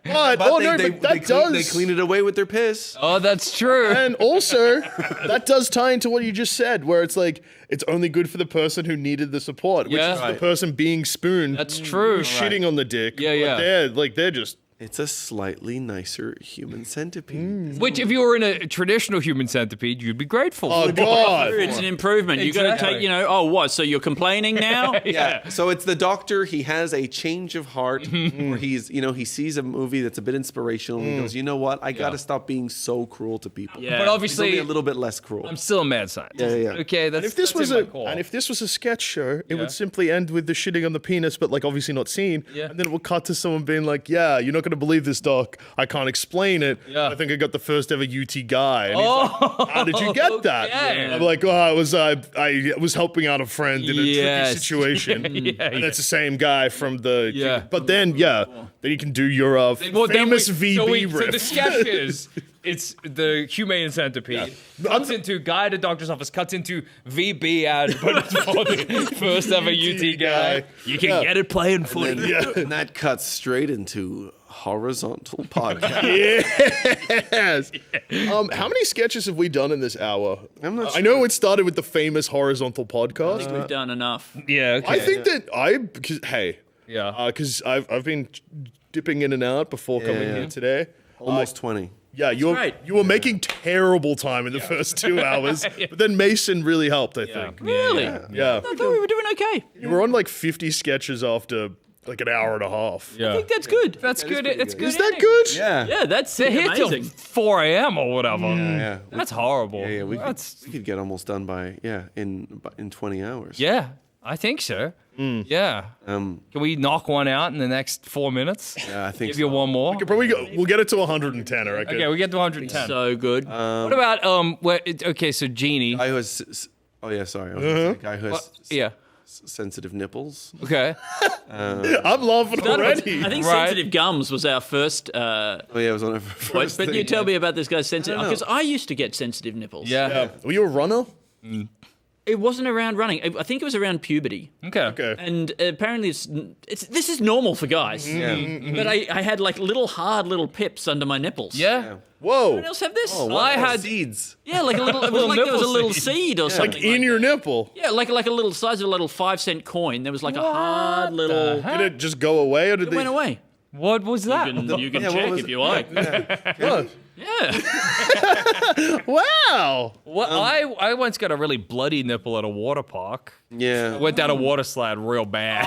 But, They clean it away with their piss. Oh, that's true. And also, that does tie into what you just said, where it's like it's only good for the person who needed the support, which Yeah. is Right. the person being spooned. That's true. Shitting on the dick. Yeah, but yeah. They're just. It's a slightly nicer human centipede. Which, if you were in a traditional human centipede, you'd be grateful. Oh for. God! It's an improvement. You got to Exactly. take, oh, what? So you're complaining now? Yeah. So it's the doctor. He has a change of heart where he's, he sees a movie that's a bit inspirational. And he goes, you know what? I got to stop being so cruel to people. Yeah. But He's obviously, only a little bit less cruel. I'm still a mad scientist. Yeah. Okay, that's. And if this that's was in my core. and if this was a sketch show, it Yeah. would simply end with the shitting on the penis, but like obviously not seen. Yeah. And then it would cut to someone being like, "Yeah, you're not going to believe this, doc. I can't explain it. Yeah. I think I got the first ever UT guy." And he's like, "How did you get that?" Okay. I'm like, "Oh, I was helping out a friend in a Yes. tricky situation." Yeah, and it's the same guy from the. Yeah. But then you can do your famous VB so riff. the sketch is It's the humane centipede. Cuts into guy at a doctor's office, cuts into VB ad, but it's for the first ever UT guy. You can get it playing footy. And that cuts straight into horizontal podcast. Yes. How many sketches have we done in this hour? I'm not I know it started with the famous horizontal podcast. I think we've done enough. Yeah, okay. I think that because I've been dipping in and out before coming here today. Almost 20. Yeah, you were making terrible time in the first 2 hours, but then Mason really helped. I think. Really? Yeah, I thought we were doing okay. you were on like 50 sketches after like an hour and a half. Yeah. I think that's good. That's good. It's good. Is that good? Yeah. Yeah, that's They're here till amazing. 4 a.m. or whatever. Yeah. That's horrible. Yeah, we That's could get almost done by in 20 hours. yeah. I think so. Yeah. Can we knock one out in the next 4 minutes? Yeah, I think Give you one more. We'll get it to 110, I reckon. Okay, we get to 110. So good. What about okay, so Genie. Guy who has, oh yeah, sorry. I was gonna say guy who has Yeah. sensitive nipples. Okay. I'm laughing already. I think Right. sensitive gums was our first Oh yeah, it was on our voice, first but thing, you tell yeah. me about this guy's sensitive, because I used to get sensitive nipples. Yeah. Were you a runner? It wasn't around running. I think it was around puberty. Okay. Okay. And apparently this is normal for guys. But I had like hard little pips under my nipples. Yeah. Whoa. Anyone else have this? I had seeds. Yeah, like a little, it was Little like there was a nipple little seed. seed or something. Like in your nipple. Yeah, like a little size of a little 5-cent coin. There was like a hard little. Did it just go away or did It they? went away. What was that? You can Yeah, what check was if it? you like. What? Yeah. Wow. Well, I once got a really bloody nipple at a water park. Yeah. Went down a water slide real bad.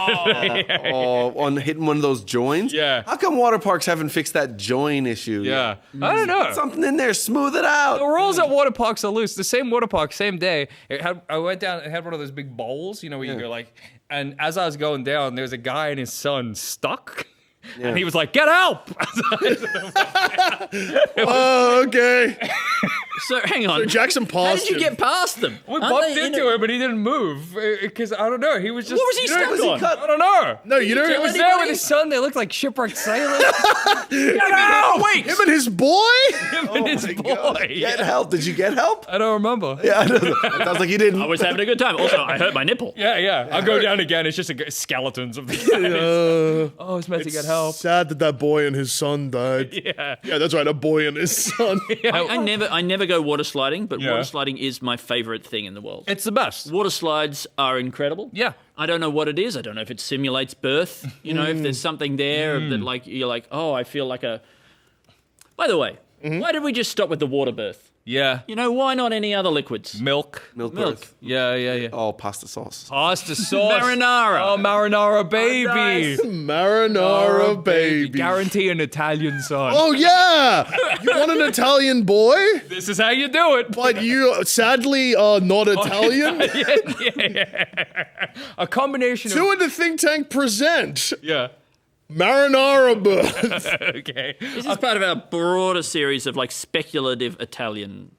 Oh, on hitting one of those joins. Yeah. How come water parks haven't fixed that join issue? Yeah. I don't know. Something in there, smooth it out. The rules at water parks are loose. The same water park, same day. I went down. It had one of those big bowls, where you go like. And as I was going down, there was a guy and his son stuck. Yeah. And he was like, "Get help!" Oh, okay. So hang on. Jackson How paused did you get past them? We Aren't bumped they in into him, but he didn't move because I don't know. He was just. What was he stuck was he on? cut? I don't know. No, you know He was there with his son. They looked like shipwrecked sailors. him and his boy? Him and his boy. Get help. Did you get help? I don't remember. Yeah, I don't know. It sounds like you didn't. I was having a good time. Also, I hurt my nipple. Yeah. I'll go down again. It's just skeletons of the guys. I was meant to get help. Sad that boy and his son died. Yeah. That's right, a boy and his son. I never go water sliding, but Yeah. water sliding is my favorite thing in the world. It's the best. Water slides are incredible. Yeah. I don't know what it is. I don't know if it simulates birth. If there's something there that like you're like, oh, I feel like a. By the way, why did we just stop with the water birth? Yeah. Why not any other liquids? Milk. Milk. birth. Yeah. Oh, pasta sauce. Pasta sauce. Marinara. Oh, marinara baby. nice. Marinara baby. Guarantee an Italian son. Oh, yeah. You want an Italian boy? This is how you do it. But you sadly are not Italian? A combination Two of. in the Think Tank present Yeah. Marinara birth. Okay. This is part of our broader series of like speculative Italian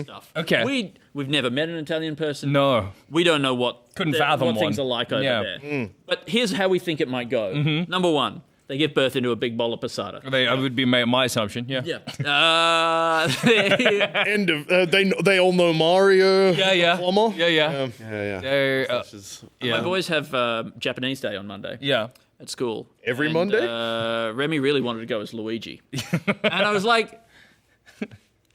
stuff. Okay. We've never met an Italian person. No. We don't know what Couldn't fathom what things one. are like over Yeah. there. But here's how we think it might go. Number one, they give birth into a big bowl of passata. That would be my assumption. Yeah. Yeah. End of. They all know Mario. Yeah. Plumber. Yeah. Yeah. They're, My boys have Japanese Day on Monday yeah. at school. Every And, Monday? Remy really wanted to go as Luigi. And I was like,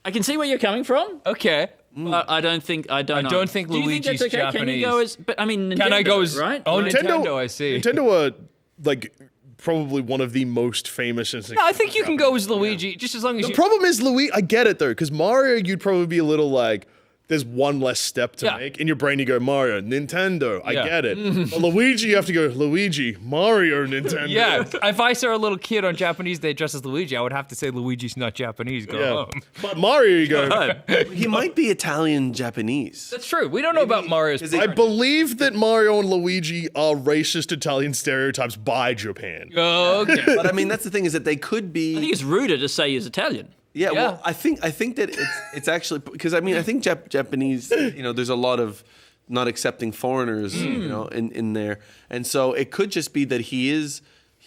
I can see where you're coming from. Okay. But I don't think I don't think Do you Luigi's that's okay? Can you go Japanese. as? But I mean, Nintendo, Can I go as? right? Oh, Right? Nintendo. I see. Nintendo are like probably one of the most famous and No, I think you can go as Luigi, just as long as The you. problem is Luigi. I get it though, because Mario, you'd probably be a little like, there's one less step to Yeah. make. In your brain, you go Mario, Nintendo. I Yeah. get it. But Luigi, you have to go Luigi, Mario, Nintendo. Yeah, if I saw a little kid on Japanese Day dressed as Luigi, I would have to say Luigi's not Japanese. Go Yeah. home. But Mario, you go. He might be Italian Japanese. That's true. We don't know about Mario's. I believe that Mario and Luigi are racist Italian stereotypes by Japan. Oh, okay. But I mean, that's the thing is that they could I think be. it's ruder to say he's Italian. Yeah. Yeah. Well, I think that it's actually because I mean I think Japanese. There's a lot of not accepting foreigners. In there, and so it could just be that he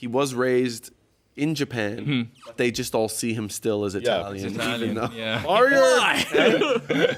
was raised in Japan, but they just all see him still as Italian. Even though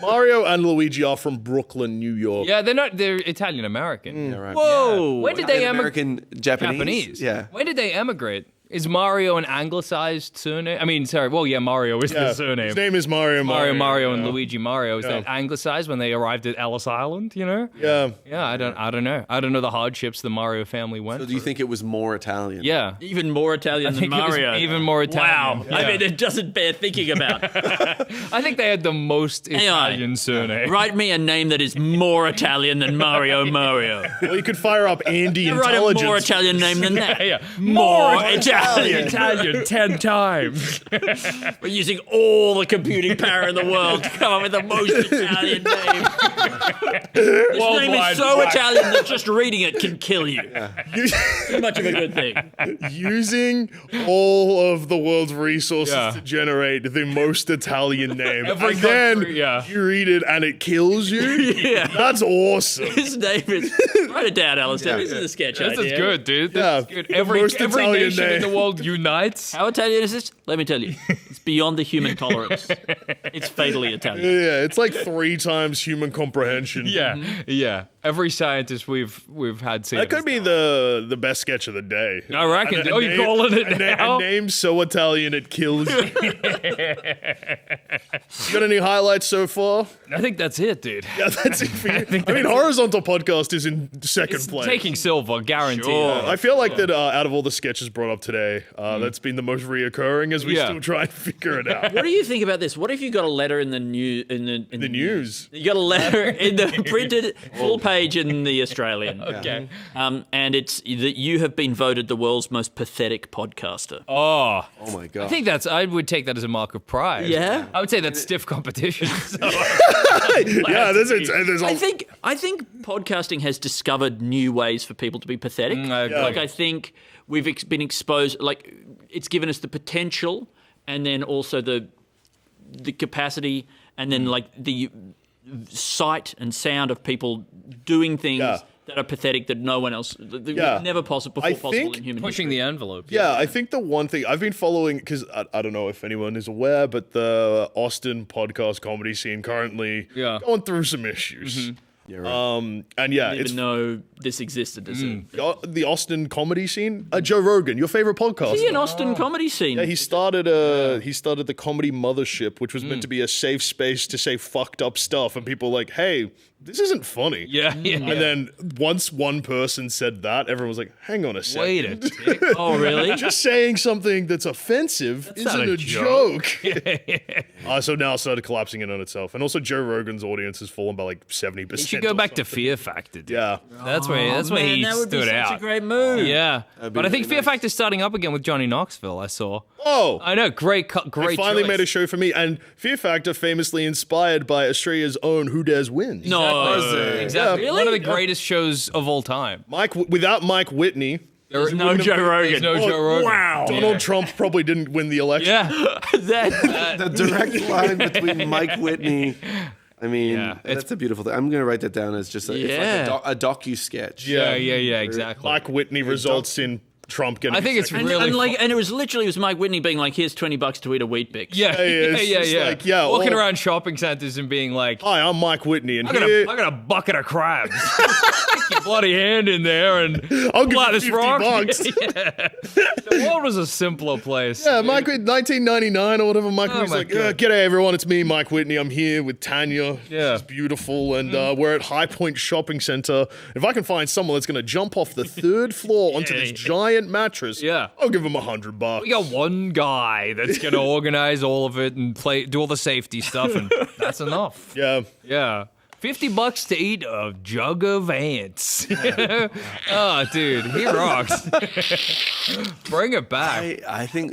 Mario and Luigi are from Brooklyn, New York. Yeah, they're Italian American. Yeah, right. Whoa! When did they American Japanese? Yeah. When did they emigrate? Is Mario an anglicized surname? I mean, sorry. Well, yeah, Mario is the surname. His name is Mario. Mario, and Luigi Mario. Is that anglicized when they arrived at Ellis Island? You know? Yeah. Yeah, I don't know. I don't know the hardships the Mario family went. So do you think it was more Italian? Yeah. Even more Italian than think it was Mario. even more Italian. Wow. I mean, it doesn't bear thinking about. I think they had the most Italian surname. Write me a name that is more Italian than Mario. Well, you could fire up Andy Write a Intelligence. more Italian name than that. Yeah. More Italian. 10 times. We're using all the computing power in the world to come up with the most Italian name. This name is so Italian that just reading it can kill you. Too much of a good thing. Using all of the world's resources to generate the most Italian name. Every and then country, you read it and it kills you. Yeah. That's awesome. His name is... Write it down, Alasdair. This is a sketch This idea. is good, dude. This is good. Every most Italian nation name. in the world unites. How Italian is this? Let me tell you. It's beyond the human tolerance. It's fatally Italian. Yeah, it's like 3 times human comprehension. Yeah. Every scientist we've had seen. That could be the best sketch of the day. I reckon. You're calling it now? A name so Italian it kills you. You got any highlights so far? I think that's it, dude. Yeah, that's it for you. I mean, Horizontal Podcast is in second place. Taking silver, guaranteed. Sure. I feel like that out of all the sketches brought up today, that's been the most reoccurring as we still try and figure it out. What do you think about this? What if you got a letter in the news? In The news. You got a letter in the printed full page in the Australian. Okay. And it's that you have been voted the world's most pathetic podcaster. Oh, Oh my god. I would take that as a mark of pride. Yeah? I would say that's stiff competition. So. Yeah, there's I think podcasting has discovered new ways for people to be pathetic. I agree. Like I think we've been exposed. Like it's given us the potential, and then also the capacity, and then like the sight and sound of people doing things that are pathetic that no one else, never possible in human Pushing history. the envelope. Yeah, I think the one thing I've been following, because I don't know if anyone is aware, but the Austin podcast comedy scene currently going through some issues. Yeah, right. And yeah, I didn't it's even know this existed. the Austin comedy scene. Joe Rogan, your favorite podcast. Is he an Austin comedy scene? Yeah, he started the Comedy Mothership, which was meant to be a safe space to say fucked up stuff, and people were like, hey, this isn't funny. Yeah. And then once one person said that, everyone was like, hang on a second. Wait a tick. Oh, really? Just saying something that's offensive not isn't a a joke. So now it started collapsing in on itself. And also Joe Rogan's audience has fallen by like 70%. You should go back to Fear Factor, dude. Yeah. That's where he that would be stood such out. a great move. Yeah. But I think Fear Factor's starting up again with Johnny Knoxville, I saw. Oh. I know, great They finally choice. made a show for me. And Fear Factor famously inspired by Australia's own Who Dares Wins. No. Exactly. Really? One of the greatest shows of all time. Without Mike Whitney, There's no Joe Rogan. There's no Joe Rogan. Wow. Donald Trump probably didn't win the election. Yeah. The direct line between Mike Whitney. I mean, Yeah, that's a beautiful thing. I'm going to write that down as just it's like a docu-sketch. Yeah, exactly. Mike Whitney results in Trump getting. I think it's And, really and it was literally Mike Whitney being like, "Here's $20 to eat a Wheat Bix." Yeah, it's just like, Walking or- around shopping centers and being like, Hi, I'm Mike Whitney, and I got a bucket of crabs. Stick your bloody hand in there and I'll give pull out you this 50 rock. bucks. The world was a simpler place. Yeah, Mike Whitney, 1999 or whatever. Mike Whitney's my like, God. "G'day everyone, it's me, Mike Whitney. I'm here with Tanya. Yeah. She's beautiful, and we're at High Point Shopping Center. If I can find someone that's going to jump off the 3rd floor onto this giant mattress, I'll give him $100. We got one guy that's going to organize all of it and do all the safety stuff, and that's enough. Yeah. Yeah. $50 to eat a jug of ants. Oh, dude, he rocks. Bring it back. I think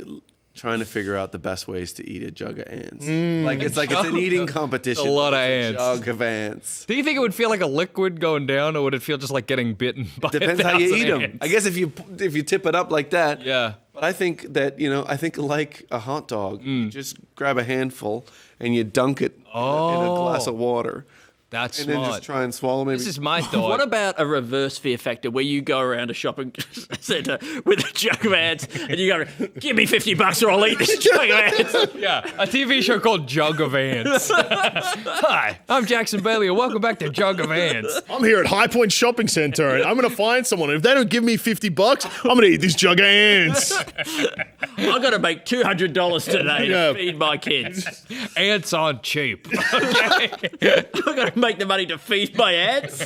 trying to figure out the best ways to eat a jug of ants. It's an eating competition. A lot of It's a ants. jug of ants. Do you think it would feel like a liquid going down, or would it feel just like getting bitten by Depends how you 1,000 eat them. ants? I guess if you tip it up like that. Yeah. But I think that, like a hot dog, you just grab a handful and you dunk it in a glass of water. That's and smart. then just try and swallow. Maybe This is my thought. What about a reverse fear factor where you go around a shopping centre with a jug of ants and you go, give me $50 or I'll eat this jug of ants? Yeah, a TV show called Jug of Ants. Hi, I'm Jackson Baly, and welcome back to Jug of Ants. I'm here at High Point Shopping Center, and I'm gonna find someone. If they don't give me $50, I'm gonna eat this jug of ants. I've got to make $200 today to feed my kids. Ants aren't cheap. I've got to make the money to feed my ants.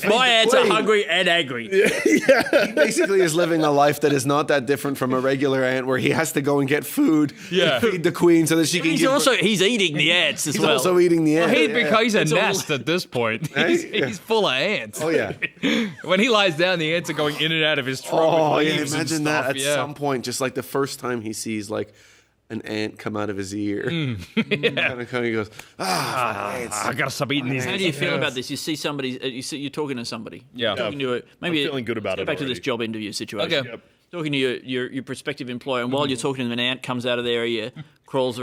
My ants are hungry and angry. he basically is living a life that is not that different from a regular ant, where he has to go and get food, Yeah. to feed the queen so that she can. He's eating the ants as He's well. also eating the ant. He's a nest at this point. He's full of ants. Oh yeah. When he lies down, the ants are going in and out of his throat. Oh with yeah. leaves and Imagine that stuff. at some point, just like the first time he sees like an ant come out of his ear, kind of goes, ants. I gotta stop eating these. How do you feel about this? You see somebody, you're talking to somebody. Yeah. Talking to maybe I'm feeling good about let's it Go back to this already. job interview situation. Okay. Yep. Talking to your prospective employer, and while you're talking to them, an ant comes out of their ear, crawls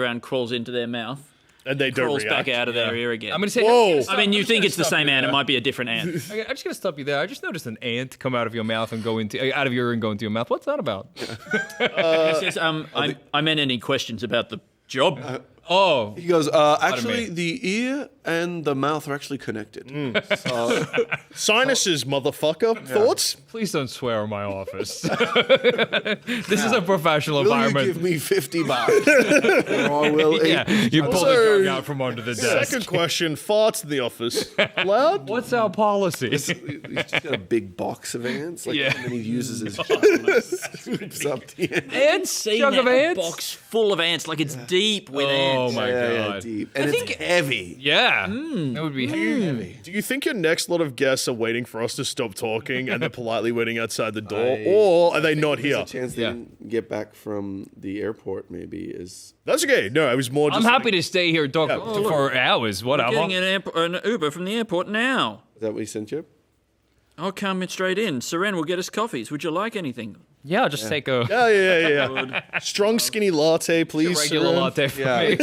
into their mouth, And they don't crawls react. back out of their ear again. I'm gonna say. Whoa. I mean, you think it's the same ant? It might be a different ant. Okay, I'm just gonna stop you there. I just noticed an ant come out of your mouth and go into out of your ear and go into your mouth. What's that about? It says, I meant any questions about the job. Oh, He goes, actually, me. the ear and the mouth are actually connected. So, Sinuses, motherfucker. Thoughts? please don't swear in my office. This is a professional will you environment. give me $50? Or I will Yeah, eat. you pull the Also, jug out from under the desk. Second question: farts in the office. Loud? What's our policy? He's just got a big box of ants, like, Yeah. and then he uses his scoops up the ants. Ants? Seen Jug of that ants? box full of ants, like it's deep with ants. Oh my Yeah, god. deep. And it's heavy. Yeah, that would be heavy. Do you think your next lot of guests are waiting for us to stop talking and they're politely waiting outside the door, or are they not here? There's a chance they Yeah. didn't get back from the airport, maybe, is... That's okay. No, I was more just. I'm happy to stay here and talk Yeah. for hours. Whatever. Getting an Uber from the airport now. Is that what he sent you? I'll come in straight in. Suren will get us coffees. Would you like anything? Yeah, I'll just take a Yeah. Strong, skinny latte, please. regular Suren. latte for Yeah.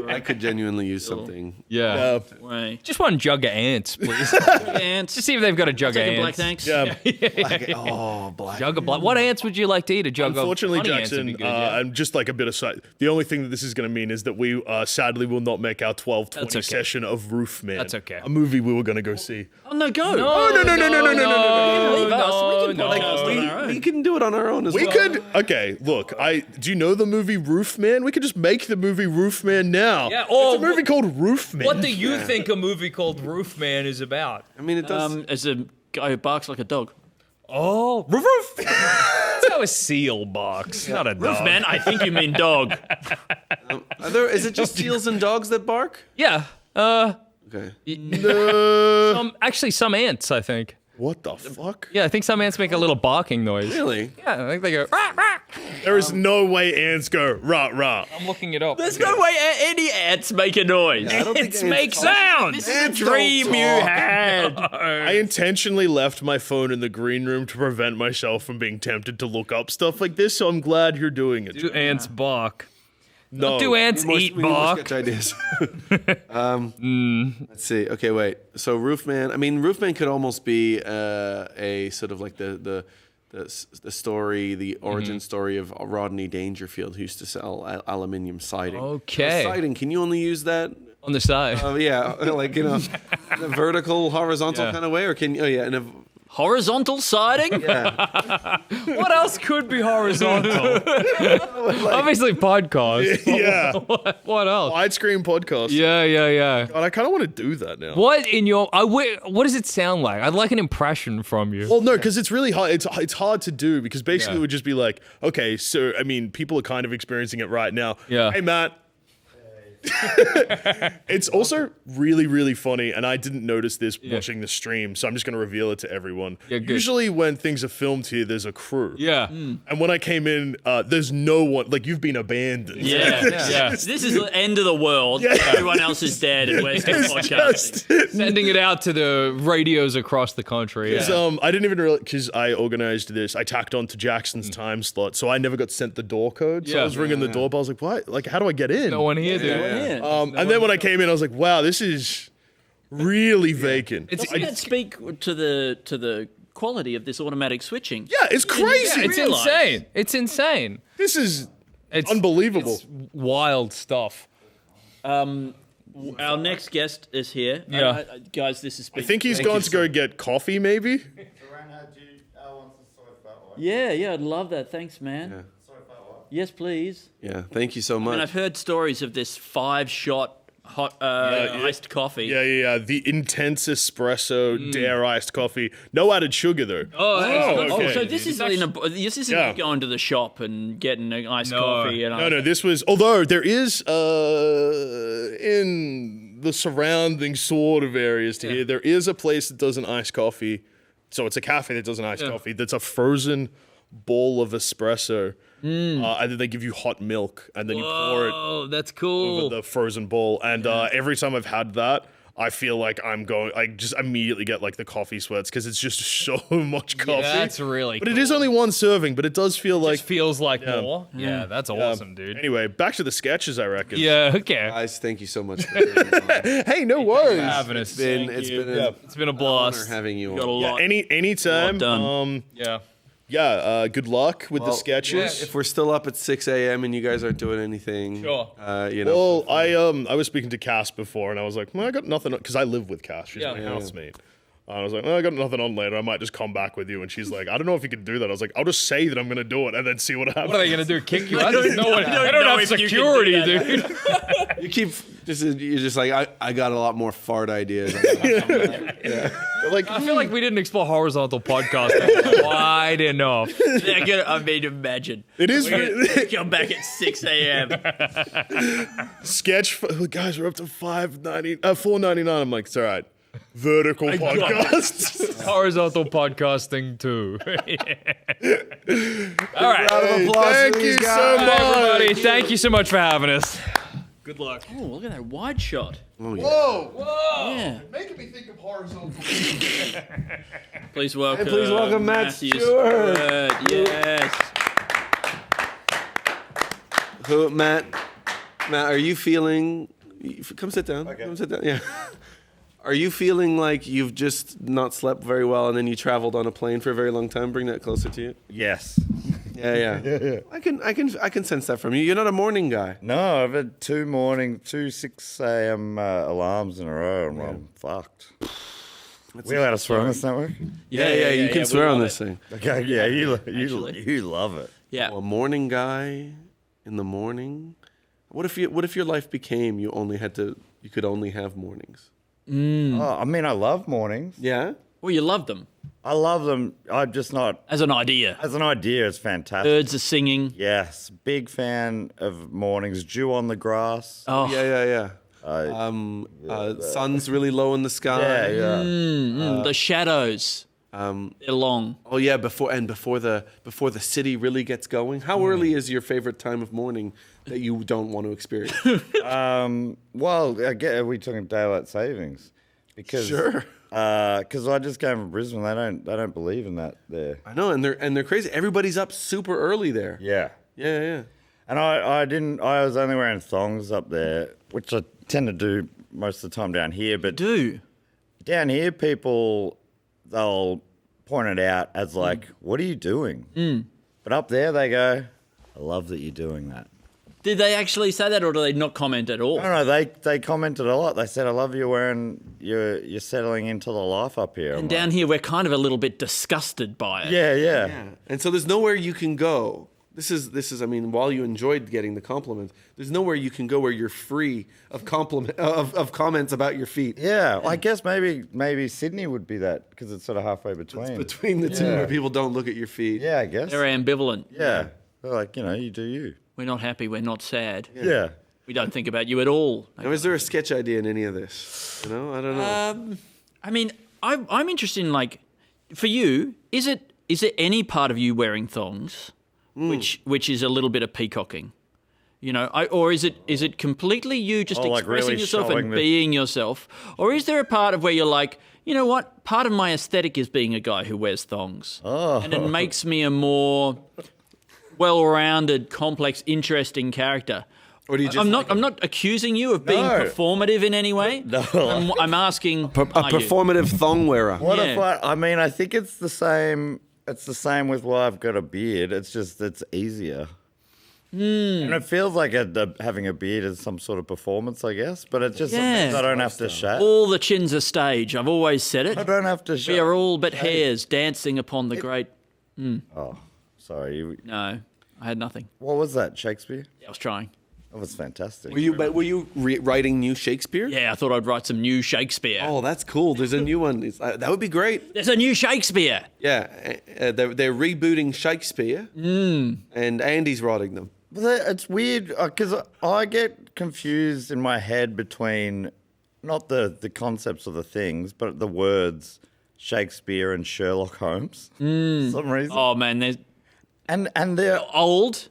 me. I could genuinely use something. Yeah. Way. Just one jug of ants, please. Ants. Just see if they've got a jug of Take a black ants. thanks. Yeah. Oh, black. Jug of blood. What ants would you like to eat? A jug Unfortunately, of honey ants would Jackson, be good, yeah. I'm just like a bit of side. The only thing that this is going to mean is that we sadly will not make our 12:20 That's okay. session of Roofman. That's okay. A movie we were going to go see. Oh, no, go. No. Leave us. We can podcast on our own. We can do it on our own as We well. could. Okay, look. Do you know the movie Roofman? We could just make the movie Roofman now. Yeah, or it's a movie called Roofman. What do you think a movie called Roofman is about? I mean, it does... As a guy who barks like a dog. Oh, roof roof. That's how a seal barks, not a dog. Man, I think you mean dog. is it just seals and dogs that bark? Yeah. Okay. Actually, some ants, I think. What the fuck? Yeah, I think some ants make a little barking noise. Really? Yeah, I think they go. Rah, rah. There is no way ants go rah rah. I'm looking it up. There's no way any ants make a noise. I don't think Ants ants make talk. sounds. This is a Ants don't dream you talk. had. I intentionally left my phone in the green room to prevent myself from being tempted to look up stuff like this. So I'm glad you're doing it. Do ants bark? No. Do ants We eat need more bark? sketch ideas. Let's see. Okay, wait. So Roofman. I mean, Roofman could almost be a sort of like the story, the origin story of Rodney Dangerfield, who used to sell aluminium siding. Okay. Siding. Can you only use that? On the side. Yeah, like in a vertical, horizontal kind of way, or can you? Oh yeah, in a Horizontal siding? What else could be horizontal? Obviously, podcast. Yeah. What else? Widescreen podcast. Yeah. God, I kind of want to do that now. What in your? What does it sound like? I'd like an impression from you. Well, no, because it's really hard. It's hard to do because basically Yeah. it would just be like, okay, so I mean, people are kind of experiencing it right now. Yeah. Hey, Matt. It's also really, really funny, and I didn't notice this watching the stream, so I'm just going to reveal it to everyone. Yeah, good. Usually when things are filmed here, there's a crew. Yeah. And when I came in, there's no one. Like, you've been abandoned. Yeah. Yeah. This is the end of the world. Yeah. Everyone else is dead and we're still podcasting. Just- Sending it out to the radios across the country. Yeah. I didn't even realize, because I organized this, I tacked on to Jackson's time slot, so I never got sent the door code. So I Yeah. was ringing the doorbell. I was like, what? Like, how do I get in? No one here, dude. And then when I came in, I was like, wow, this is really vacant. Doesn't that speak to the quality of this automatic switching? Yeah, it's crazy. It's insane. It's insane. This is unbelievable. It's wild stuff. Our next guest is here. Yeah. Guys, this is. I think he's gone to go get coffee, maybe. Yeah, I'd love that. Thanks, man. Yeah. Yes, please. Yeah, thank you so much. And I've heard stories of this 5-shot hot iced coffee. Yeah. The intense espresso, dare iced coffee. No added sugar, though. Oh, so this isn't going to the shop and getting an iced coffee. And No, this was... Although there is, in the surrounding sort of areas to here, there is a place that does an iced coffee. So it's a cafe that does an iced coffee. That's a frozen bowl of espresso. And then they give you hot milk, and then you pour it. Oh, that's cool. Over the frozen bowl. And every time I've had that, I feel like I just immediately get like the coffee sweats because it's just so much coffee. Yeah, that's really But it is only one serving, but it does feel like... It feels like more. Yeah, that's awesome, dude. Anyway, back to the sketches, I reckon. Yeah, okay. Guys, thank you so much for being on. Hey, no worries. Having us. It's been a blast. honor having you Got a on. lot. Anytime. done. Good luck with the sketches. If we're still up at 6 a.m. and you guys aren't doing anything, Sure. Well, I was speaking to Cass before, and I was like, well, I got nothing, because I live with Cass. She's my housemate. I was like, I got nothing on later. I might just come back with you. And she's like, I don't know if you can do that. I was like, I'll just say that I'm going to do it and then see what happens. What are they going to do? Kick you? I don't have security, dude. you keep you're just like I got a lot more fart ideas. Like, I feel like we didn't explore horizontal podcasting wide enough. I mean, imagine. it is Come back at 6 a.m. sketch. Guys, we're up to $4.99. I'm like, it's all right. Vertical podcast. Horizontal podcasting too. All right. Round of applause Thank for you these so guys. much. Everybody, thank you so much for having us. Good luck. Oh, look at that wide shot. Oh, yeah. Whoa. Yeah. Making me think of horizontal. Please welcome. please welcome Matt Matthew Stewart. Yes. Who, Matt, are you feeling? Come sit down. Okay. Come sit down. Yeah. Are you feeling like you've just not slept very well and then you traveled on a plane for a very long time? Bring that closer to you. Yes. Yeah. I can sense that from you. You're not a morning guy. No, I've had two 6 a.m. Alarms in a row, and I'm fucked. We allowed to swear on this network? Yeah. You can swear on this thing. Okay, yeah, you love it. Yeah. A morning guy in the morning. What if your life became you could only have mornings? Oh, I mean, I love mornings. Yeah. Well, you love them I love them. I'm just not... as an idea. As an idea, it's fantastic. Birds are singing. Yes, big fan of mornings. Dew on the grass. Oh, Yeah. Sun's really low in the sky. Yeah. the shadows. They're long. Oh yeah, before the city really gets going. How early is your favorite time of morning that you don't want to experience? Well, are we talking daylight savings? Because Sure. Because I just came from Brisbane. They don't believe in that there. I know, and they're crazy. Everybody's up super early there. Yeah. Yeah. And I was only wearing thongs up there, which I tend to do most of the time down here. But down here, people, they'll point it out as like, what are you doing? But up there, they go, I love that you're doing that. Did they actually say that, or do they not comment at all? No, they commented a lot. They said, I love you you're settling into the life up here. And down here, we're kind of a little bit disgusted by it. Yeah. And so there's nowhere you can go. This is. I mean, while you enjoyed getting the compliments, there's nowhere you can go where you're free of comments about your feet. Yeah, well, I guess maybe Sydney would be that because it's sort of halfway between. It's between the two, where people don't look at your feet. Yeah, I guess. They're ambivalent. Yeah. They're like, you do you. We're not happy. We're not sad. Yeah. We don't think about you at all. Now, is there a sketch idea in any of this? I don't know. I mean, I'm interested in, like, for you, is there any part of you wearing thongs, which is a little bit of peacocking, or is it completely you just expressing really yourself and showing being yourself, or is there a part of where you're like, you know what, part of my aesthetic is being a guy who wears thongs, and it makes me a more well-rounded, complex, interesting character? Or do you just I'm not accusing you of being performative in any way. No. I'm asking a performative thong wearer? What Yeah. if I mean, I think it's the same. It's the same with why I've got a beard. It's just it's easier. And it feels like having a beard is some sort of performance, I guess. But it's just something I don't have to shave. All the chin's a stage. I've always said it. I don't have to shave. We are all but hairs dancing upon the great. Oh, sorry. No, I had nothing. What was that? Shakespeare? I was trying. That was fantastic. Were you writing new Shakespeare? Yeah, I thought I'd write some new Shakespeare. Oh, that's cool. There's a new one. That would be great. There's a new Shakespeare. Yeah, they're rebooting Shakespeare, and Andy's writing them. But it's weird because I get confused in my head between not the concepts of the things, but the words Shakespeare and Sherlock Holmes for some reason. Oh man, they're And they're old.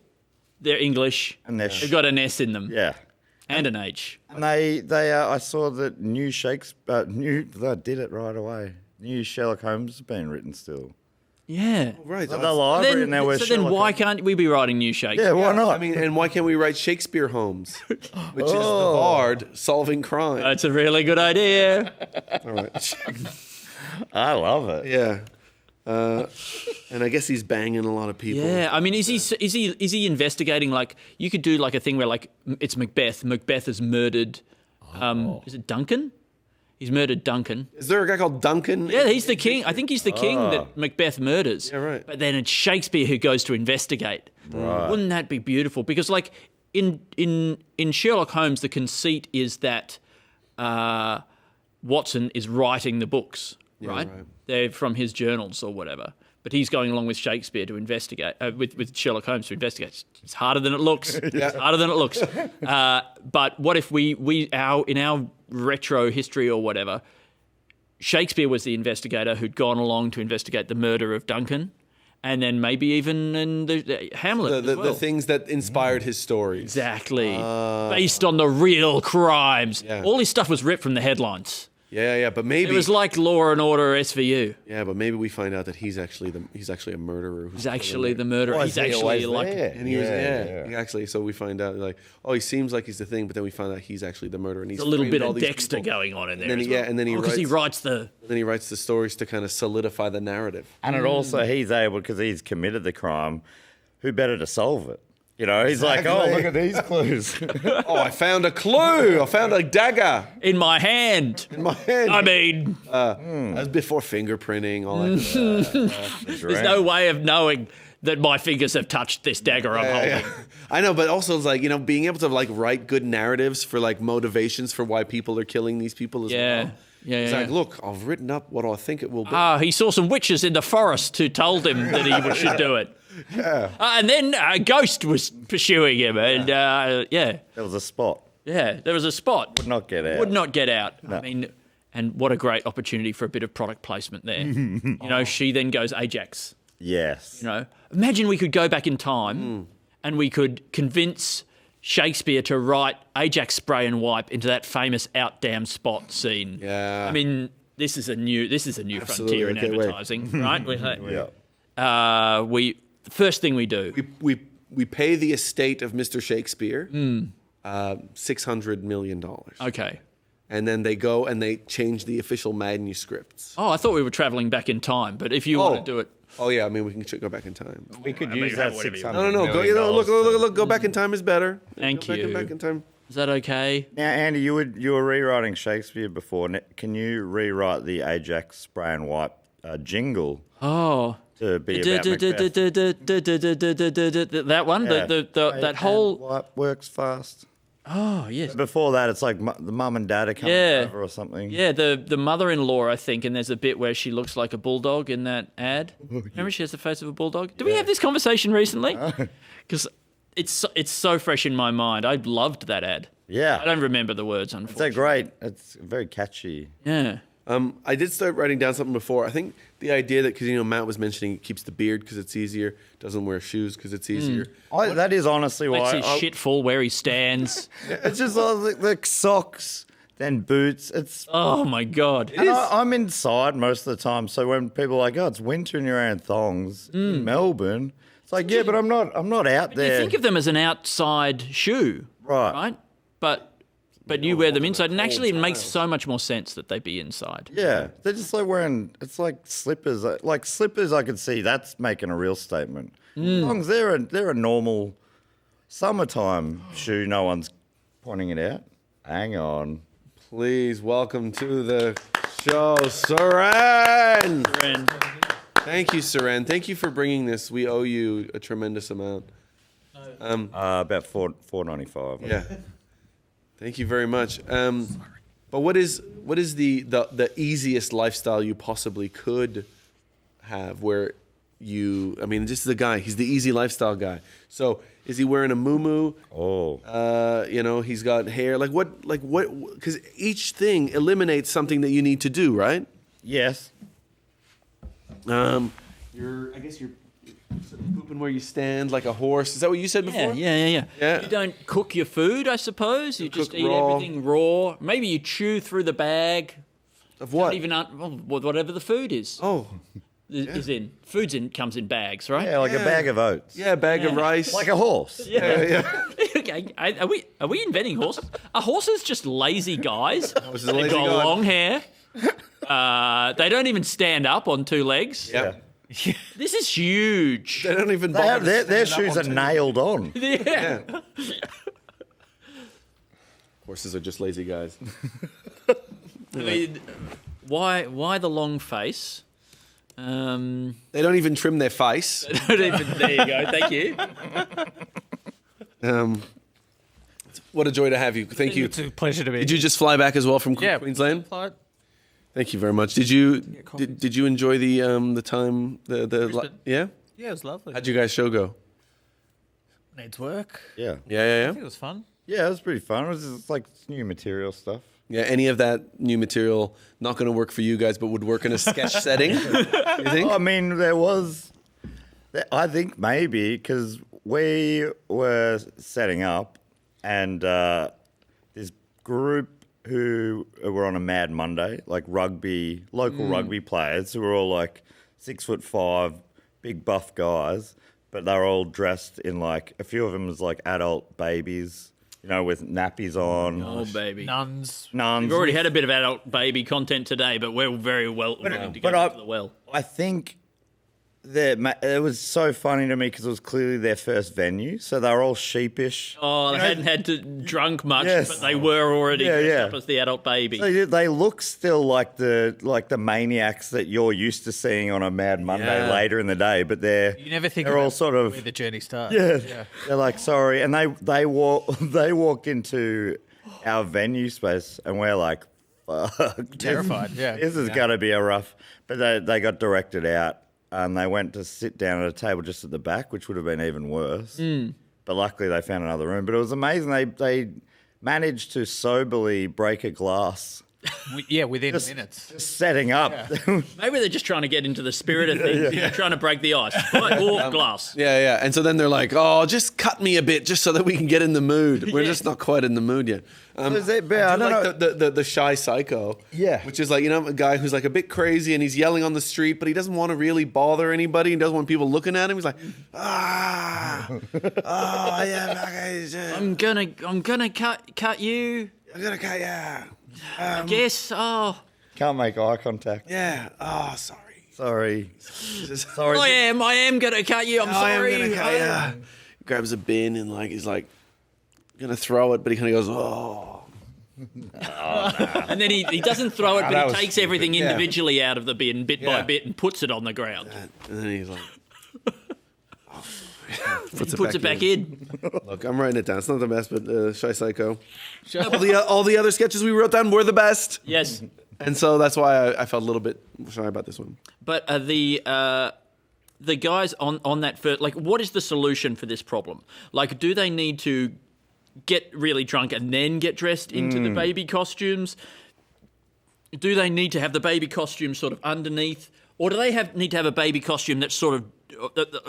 They're English. And they're they've got an S in them. yeah. And an H. And they I saw that new Shakespeare they did it right away. New Sherlock Holmes has been written still. Yeah. Right. The library and there was then why can't we be writing new Shakespeare? Yeah, why not? I mean, and why can't we write Shakespeare Holmes, which is the bard solving crime? That's a really good idea. All right. I love it. Yeah. And I guess he's banging a lot of people. Yeah, I mean, is he investigating? Like, you could do like a thing where like it's Macbeth. Macbeth has murdered. Is it Duncan? He's murdered Duncan. Is there a guy called Duncan? Yeah, he's the king. I think he's the king that Macbeth murders. Yeah, right. But then it's Shakespeare who goes to investigate. Right. Wouldn't that be beautiful? Because like in Sherlock Holmes, the conceit is that Watson is writing the books, right? They're from his journals or whatever. But he's going along with Shakespeare to investigate, with Sherlock Holmes to investigate. It's harder than it looks. It's harder than it looks. But what if in our retro history or whatever, Shakespeare was the investigator who'd gone along to investigate the murder of Duncan, and then maybe even in the Hamlet as well. The things that inspired his stories. Exactly. Based on the real crimes. Yeah. All his stuff was ripped from the headlines. Yeah, but maybe It was like Law and Order SVU. Yeah, but maybe we find out that he's actually a murderer. He's actually the murderer. Why He's is he actually always like there? And he was actually. So we find out like, oh, he seems like he's the thing, but then we find out he's actually the murderer. And he's a little framed bit all of these Dexter people. going on in there. And then as he- well. yeah, and then he because he writes- writes the. Then he writes the stories to kind of solidify the narrative. And it also he's able because he's committed the crime. Who better to solve it? You know, he's like, oh, look at these clues. Oh, I found a clue. I found a dagger In my hand. in my hand. I mean, That was before fingerprinting. All that. there's no way of knowing that my fingers have touched this dagger I'm holding. Yeah. I know, but also it's like, being able to like write good narratives for like motivations for why people are killing these people as Yeah. well. Yeah, It's yeah, like, yeah. look, I've written up what I think it will be. He saw some witches in the forest who told him that he should do it. Yeah. And then a ghost was pursuing him. And There was a spot. there was a spot. Would not get out. Would not get out. I mean, and what a great opportunity for a bit of product placement there. She then goes Ajax. Yes. Imagine we could go back in time and we could convince Shakespeare to write Ajax spray and wipe into that famous out damn spot scene. Yeah. I mean, this is a new frontier in I can't wait. advertising, right? Yeah. The first thing we do. We pay the estate of Mr. Shakespeare $600 million. Okay. And then they go and they change the official manuscripts. Oh, I thought we were traveling back in time, but if you want to do it. Oh, yeah, I mean, we can go back in time. We could I mean, use that whatever you 600 No. Look, go back in time is better. Thank Go you. Back in time. Is that okay? Now, Andy, you were rewriting Shakespeare before. Can you rewrite the Ajax spray and wipe jingle Oh. to be about Macbeth? That one? Yeah. That whole. Wipe works fast. Oh, yes. Before that, it's like the mum and dad are coming over or something. Yeah, the mother-in-law, I think, and there's a bit where she looks like a bulldog in that ad. Remember she has the face of a bulldog? Did we have this conversation recently? Because it's so fresh in my mind. I loved that ad. Yeah. I don't remember the words, It's unfortunately. great. It's very catchy. Yeah. I did start writing down something before. I think the idea that, because, Matt was mentioning it keeps the beard because it's easier, doesn't wear shoes because it's easier. That is honestly Makes why. his shit fall where he stands. It's just all the socks, then boots. It's. Oh, my God. And I'm inside most of the time, so when people are like, "Oh, it's winter and you're wearing thongs in Melbourne," it's like, yeah, but I'm not out You there. think of them as an outside shoe. right? But you wear them inside, and actually it makes so much more sense that they be inside. Yeah, they're just like wearing. It's like slippers. Like slippers, I could see that's making a real statement. As long as they're a normal summertime shoe, no one's pointing it out. Hang on. Please welcome to the show, Suren. Thank you, Suren. Thank you for bringing this. We owe you a tremendous amount. About $4.95. Yeah. Thank you very much. But what is the easiest lifestyle you possibly could have where you, I mean, just the guy, he's the easy lifestyle guy. So is he wearing a muumuu? Oh. He's got hair. Like what, because each thing eliminates something that you need to do, right? Yes. I guess you're sort of pooping where you stand like a horse. Is that what you said before? Yeah. Yeah. You don't cook your food, I suppose. You just cook eat raw. everything raw. Maybe you chew through the bag. Of what? Whatever the food is. Oh. Is in. Comes in bags, right? Yeah, like a bag of oats. Yeah, a bag of rice. Like a horse. Yeah. Okay, are we inventing horses? Are horses just lazy guys? Horses are They've lazy got guys. long hair. They don't even stand up on two legs. Yeah. This is huge. They don't even They bother have, to their stand up shoes are on nailed on. Yeah. Horses are just lazy guys. I mean, why the long face? They don't even trim their face. There you go. Thank you. What a joy to have you. Thank you. It's a pleasure to be. Did you just fly back as well from Yeah. Queensland? Flight? Thank you very much. Did you did you enjoy the time yeah? Yeah, it was lovely. How'd you guys show go? Needs work. Yeah. Yeah. I think it was fun. Yeah, it was pretty fun. It was just like new material stuff. Yeah, any of that new material not going to work for you guys, but would work in a sketch setting? You think? I mean, I think maybe because we were setting up and this group who were on a Mad Monday, like local rugby players who were all like 6'5", big buff guys, but they were all dressed in like, a few of them was like adult babies, with nappies on. Oh, baby. Nuns. We've already had a bit of adult baby content today, but we're very well willing to go to the well. I think that it was so funny to me because it was clearly their first venue, so they were all sheepish. Oh, they hadn't had to drunk much, Yes. but they were already dressed Yeah. up as the adult baby. They look still like the maniacs that you're used to seeing on a Mad Monday Yeah. later in the day, but they're You never think they're all about sort of where the journey starts. yeah. They're like sorry, and they walk into our venue space, and we're like, fuck, Terrified. Yeah. This is gonna be a rough. But they got directed out. And they went to sit down at a table just at the back, which would have been even worse. But luckily they found another room. But it was amazing. They managed to soberly break a glass. Within minutes. Just setting up. Maybe they're just trying to get into the spirit of things, trying to break the ice. Right, or glass. Yeah. And so then they're like, oh, just cut me a bit just so that we can get in the mood. We're just not quite in the mood yet. I I don't do like the shy psycho. Yeah. Which is like, a guy who's like a bit crazy and he's yelling on the street, but he doesn't want to really bother anybody. He doesn't want people looking at him. He's like, oh, yeah. I'm gonna cut you. I'm going to cut you. I guess. Oh, Can't make eye contact. Yeah. Oh, sorry. Sorry. I am gonna cut you. I'm sorry. I'm going to cut you. Grabs a bin and he's like, going to throw it, but he kind of goes, oh. And then he doesn't throw it, that but he was takes stupid. everything Yeah. individually out of the bin, bit by bit, and puts it on the ground. And then he's like, Puts it back in. Look, I'm writing it down. It's not the best, but Shy Psycho. All the other sketches we wrote down were the best. Yes. And so that's why I felt a little bit shy about this one. But the guys on that first, what is the solution for this problem? Do they need to get really drunk and then get dressed into the baby costumes? Do they need to have the baby costume sort of underneath? Or do they need to have a baby costume that's sort of,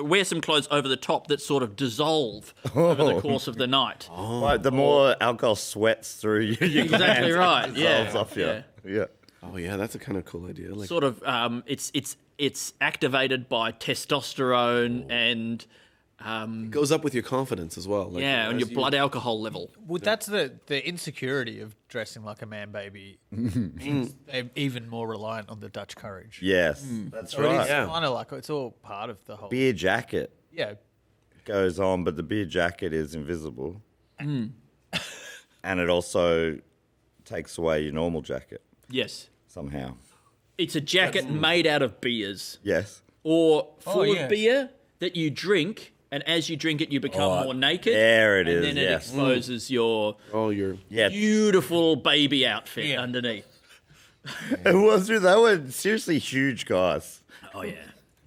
wear some clothes over the top that sort of dissolve over the course of the night? Like the more alcohol sweats through you, Exactly right, yeah. dissolves off you. Yeah. Oh yeah, that's a kind of cool idea. Sort of, it's activated by testosterone and It goes up with your confidence as well. Like, and your blood alcohol level. Well, that's the insecurity of dressing like a man baby. They're even more reliant on the Dutch courage. Yes, that's So right. it's kind of like it's all part of the whole. Beer jacket Yeah. goes on, but the beer jacket is invisible. And it also takes away your normal jacket Yes. somehow. It's a jacket made out of beers Yes. or full yes. of beer that you drink, and as you drink it, you become more naked. There it and is, then it yes. exposes your your Yeah. beautiful baby outfit Yeah. underneath. It was. They were seriously huge guys. Oh, yeah.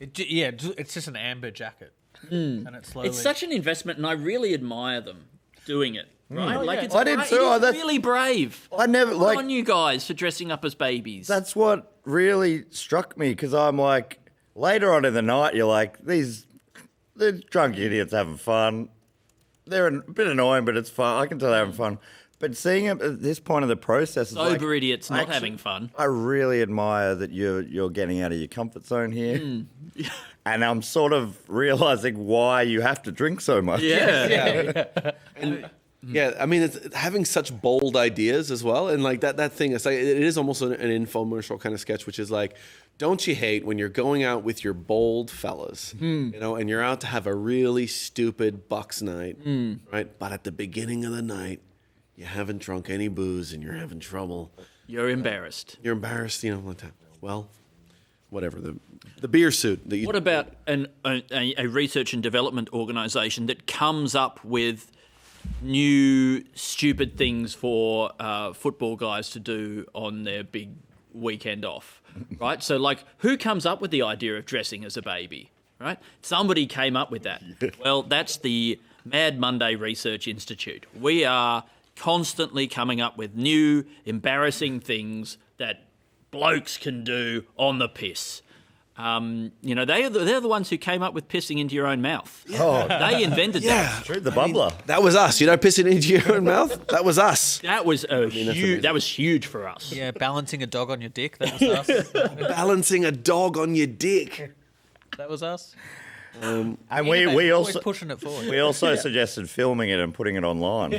It's just an amber jacket. And it's slowly. It's such an investment, and I really admire them doing it. Right? Like, it's I did it too. is That's- really brave. I never Good on you guys for dressing up as babies. That's what really struck me because I'm like, later on in the night, you're like, they're drunk idiots having fun. They're a bit annoying, but it's fun. I can tell they're having fun. But seeing them at this point of the process, is Sober like, idiots not actually- having fun. I really admire that you're getting out of your comfort zone here. And I'm sort of realizing why you have to drink so much. Yeah, I mean, it's having such bold ideas as well, and like that thing. It's like it is almost an infomercial kind of sketch, which is like, don't you hate when you're going out with your bold fellas, you know, and you're out to have a really stupid bucks night, right? But at the beginning of the night, you haven't drunk any booze and you're having trouble. You're embarrassed. You're embarrassed, you know, like that. Well, whatever the beer suit that you. What about a research and development organisation that comes up with new stupid things for football guys to do on their big weekend off, right? So, like, who comes up with the idea of dressing as a baby, right? Somebody came up with that. Well, that's the Mad Monday Research Institute. We are constantly coming up with new, embarrassing things that blokes can do on the piss. You know, they're the ones who came up with pissing into your own mouth. Oh, They invented that. true, the bubbler. That was us. You know, pissing into your own mouth. That was us. That was huge. That was huge for us. Yeah, balancing a dog on your dick. That was us. Balancing a dog on your dick. That was us. And Yeah, we always also pushing it forward. we also suggested filming it and putting it online.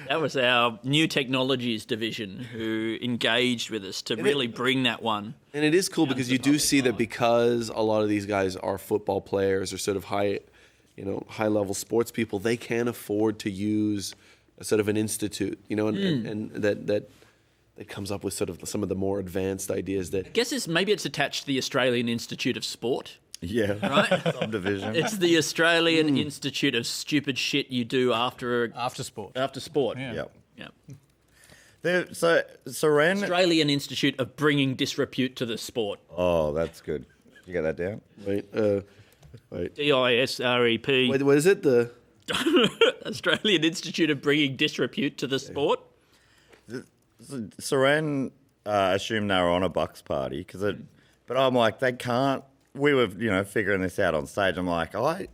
That was our new technologies division who engaged with us to really bring that one. And it is cool because you do see that because a lot of these guys are football players or sort of high level sports people, they can afford to use a sort of an institute, you know, and that comes up with sort of some of the more advanced ideas that. I guess maybe it's attached to the Australian Institute of Sport. Yeah, Right? subdivision. It's the Australian Institute of stupid shit you do after sport. sport. Yep. Yeah. So Suren. Australian Institute of bringing disrepute to the sport. Oh, that's good. You get that down? Wait, DISREP. what is it? The Australian Institute of bringing disrepute to the sport. Suren assumed they were on a Bucks party but I'm like, they can't. We were, figuring this out on stage. I'm like, I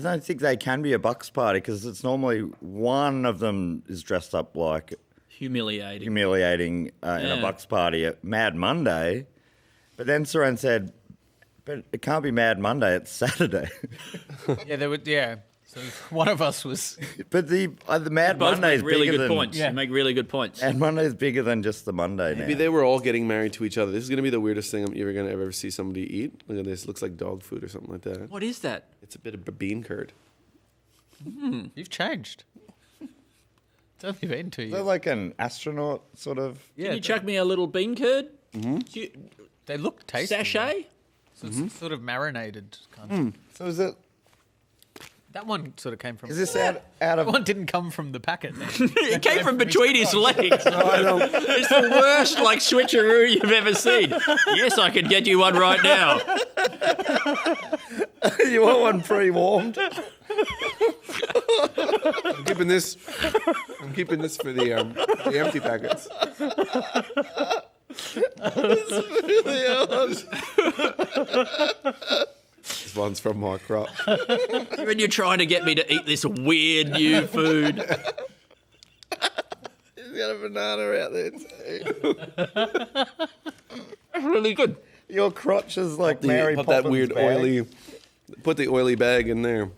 don't think they can be a Bucks party because it's normally one of them is dressed up like Humiliating. in a Bucks party at Mad Monday. But then Suren said, but it can't be Mad Monday, it's Saturday. So one of us was. But the Mad Both Monday is make really bigger good than points. You make really good points. Mad Monday is bigger than just the Monday now. maybe they were all getting married to each other. This is gonna be the weirdest thing you're gonna ever see somebody eat. Look at this. Looks like dog food or something like that. What is that? It's a bit of a bean curd. You've changed. It's only been 2 Is that years. like an astronaut sort of? Can you chuck me a little bean curd? They look tasty. Sachet? So it's sort of marinated. Kind of. So is it? That one sort of came from. Is this out That of? one didn't come from the packet. It came from between his legs. It's the worst switcheroo you've ever seen. Yes, I can get you one right now. You want one pre-warmed? I'm keeping this for the empty packets. This one's from my crop. When you're trying to get me to eat this weird new food. He's got a banana out there too. That's really good. Your crotch is like Mary Put Poppins that weird bag. oily. Put the oily bag in there.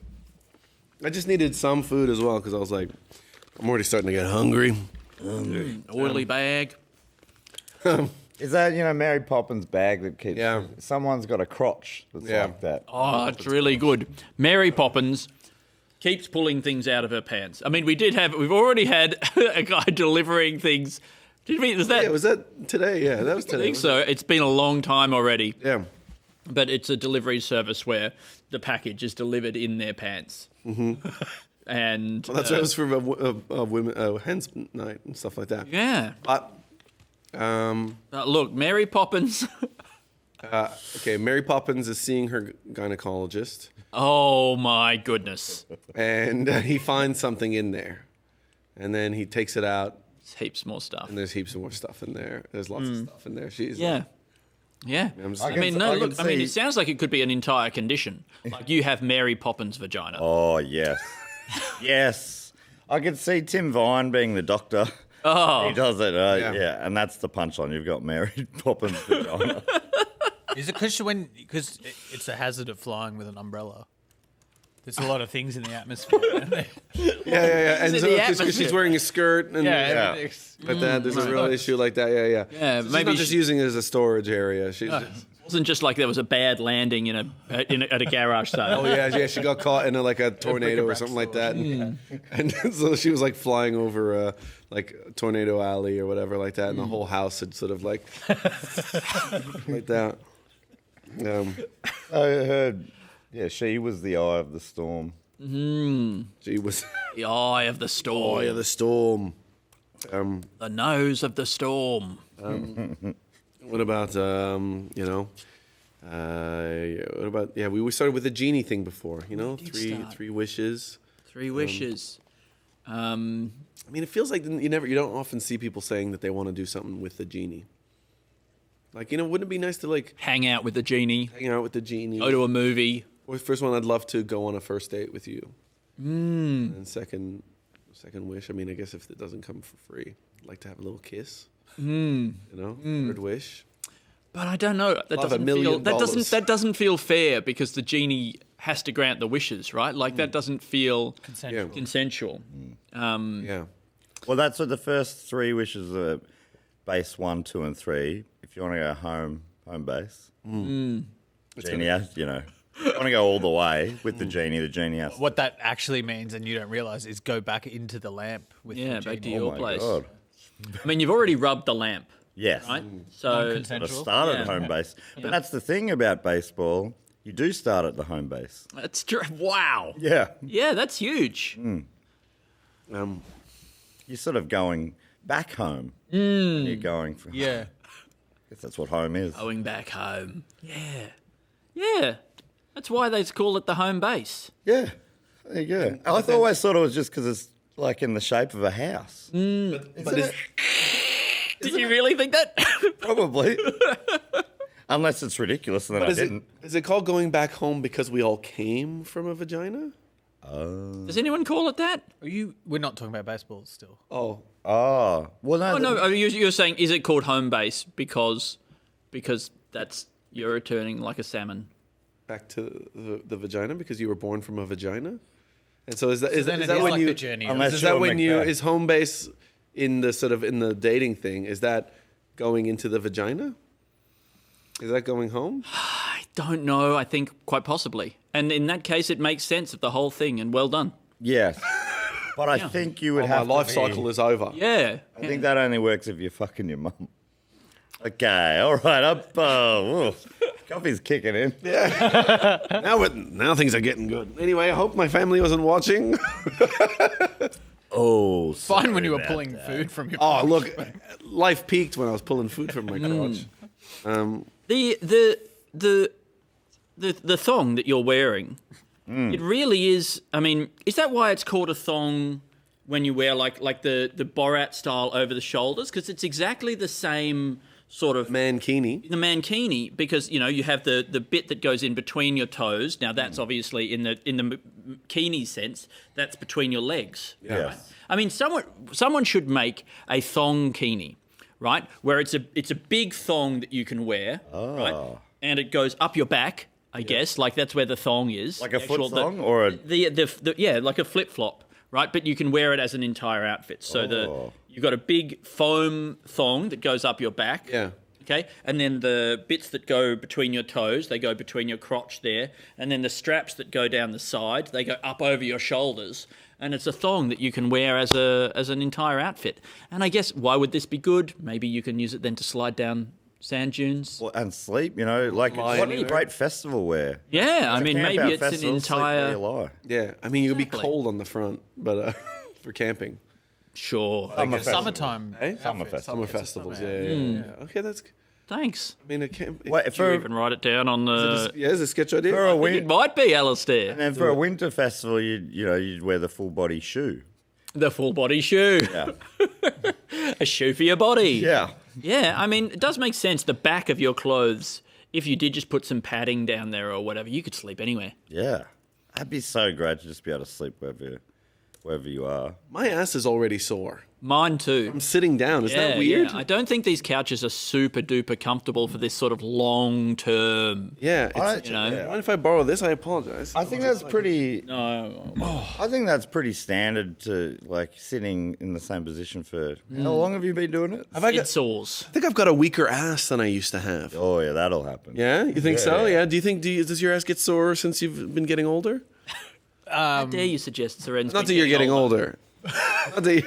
I just needed some food as well because I was like, I'm already starting to get hungry. Oily bag. Is that, Mary Poppins bag that keeps... Yeah. Someone's got a crotch that's Yeah. like that. Oh, it's really good. Mary Poppins keeps pulling things out of her pants. I mean, we've already had a guy delivering things. Was that? Yeah, was that today? Yeah, that was today. I think so. It's been a long time already. Yeah. But it's a delivery service where the package is delivered in their pants. Mm-hmm. And That's why it was for women, hen's night and stuff like that. yeah. But, Look, Mary Poppins. okay, Mary Poppins is seeing her gynecologist, Oh my goodness. and he finds something in there, and then he takes it out, There's heaps more stuff. and there's heaps more stuff in there. There's lots of stuff in there. She's Yeah. Yeah. I'm just- I mean, it sounds like it could be an entire condition. Like you have Mary Poppins vagina. Oh, yes. Yes. I could see Tim Vine being the doctor. Oh. He does it. Yeah. Yeah, and that's the punchline. You've got Mary Poppins vagina. Is it because it's a hazard of flying with an umbrella? There's a lot of things in the atmosphere. yeah. And in so the because she's atmosphere. wearing a skirt and like that, there's a real issue like that. Yeah. Yeah, So maybe she's not just using it as a storage area. She's It wasn't just like there was a bad landing at a garage sale. Oh yeah, she got caught in a tornado or something like that, and so she was like flying over like Tornado Alley or whatever like that, and the whole house had sort of like like that. I heard, she was the eye of the storm. She was The eye of the storm. the storm. The nose of the storm. What about what about we started with the genie thing before, did start. three wishes. 3 wishes. I mean, it feels like you don't often see people saying that they want to do something with the genie. Like, wouldn't it be nice to like Hang out with the genie. hang out with the genie? Go to a movie. Well, first one, I'd love to go on a first date with you. And second wish, I mean, I guess if it doesn't come for free, I'd like to have a little kiss. Third wish. But I don't know. That Love doesn't $1 million. that doesn't feel fair because the genie has to grant the wishes, right? Like that doesn't feel Consensual. consensual. Yeah. Well, that's what the first 3 wishes are base 1, 2, and 3. If you want to go home base. Genie has, you want to go all the way with the genie has. What that actually means, and you don't realise, is go back into the lamp with Yeah, the back to genie. your my place. God. I mean, you've already rubbed the lamp, Yes. right? So I Non-consensual. started Yeah. at home base. But that's the thing about baseball. You do start at the home base. that's true. Wow. Yeah. Yeah, that's huge. You're sort of going back home. You're going for... Yeah. I guess that's what home is. Going back home. Yeah. Yeah. That's why they call it the home base. Yeah. There you go. I always thought it was just because it's like in the shape of a house. Did you really think that? Probably. Unless it's ridiculous, and then I didn't. Is it called going back home because we all came from a vagina? Does anyone call it that? We're not talking about baseball still. Oh, Oh. Well, no. Oh, no, you're saying, is it called home base because that's, you're returning like a salmon? back to the vagina because you were born from a vagina? And so is that then it that is when like you the journey. Unless is you're that when you Macbeth. is home base in the sort of in the dating thing, is that going into the vagina? Is that going home? I don't know. I think quite possibly. And in that case, it makes sense of the whole thing, and well done. Yes. But I think you would My have life to cycle is over. Yeah. I think that only works if you're fucking your mum. Okay, all right. Up, coffee's kicking in. Now things are getting good. Anyway, I hope my family wasn't watching. Oh, Fine when you were sorry pulling about that. food from your. Oh, look, life peaked when I was pulling food from my crotch. The thong that you're wearing, it really is. I mean, is that why it's called a thong when you wear like the Borat style over the shoulders? Because it's exactly the same sort of Mankini. the mankini, because you know you have the bit that goes in between your toes. Now that's obviously in the kini sense, that's between your legs. Yes. I mean, someone should make a thong kini right? Where it's a big thong that you can wear, right? And it goes up your back, I guess. Like that's where the thong is. Like a foot thong or a... Yeah, like a flip-flop, right? But you can wear it as an entire outfit. So you've got a big foam thong that goes up your back. Yeah. Okay, and then the bits that go between your toes, they go between your crotch there, and then the straps that go down the side, they go up over your shoulders, and it's a thong that you can wear as an entire outfit. And I guess why would this be good? Maybe you can use it then to slide down sand dunes. Well, and sleep, like what a great festival wear. Yeah, I It's a mean camp maybe out it's an festival, sleep where entire. you lie. Yeah, I mean you'll be Exactly. cold on the front, but for camping, Sure. Summertime. Summer festival. summer festivals. Yeah. Okay, that's. Thanks. I mean, it can't. Wait, Did you even write it down on the? Is it a sketch idea? for a It win- might be Alasdair. and then for a winter festival, you'd wear the full body shoe. The full body shoe. Yeah. A shoe for your body. Yeah. Yeah, I mean, it does make sense. The back of your clothes, if you did just put some padding down there or whatever, you could sleep anywhere. Yeah. That'd be so great to just be able to sleep wherever you are. My ass is already sore. Mine too. I'm sitting down. Is that weird? Yeah. I don't think these couches are super duper comfortable for this sort of long term. Yeah, I- Mind if I borrow this? I apologize. I think that's pretty. No. I think that's pretty standard to like sitting in the same position for. How long have you been doing it? It sores. I think I've got a weaker ass than I used to have. Oh yeah, that'll happen. Yeah, you think so? Yeah. Yeah. Do you think does your ass get sore since you've been getting older? How dare you suggest Suren's Not that been you're getting older. Not that you-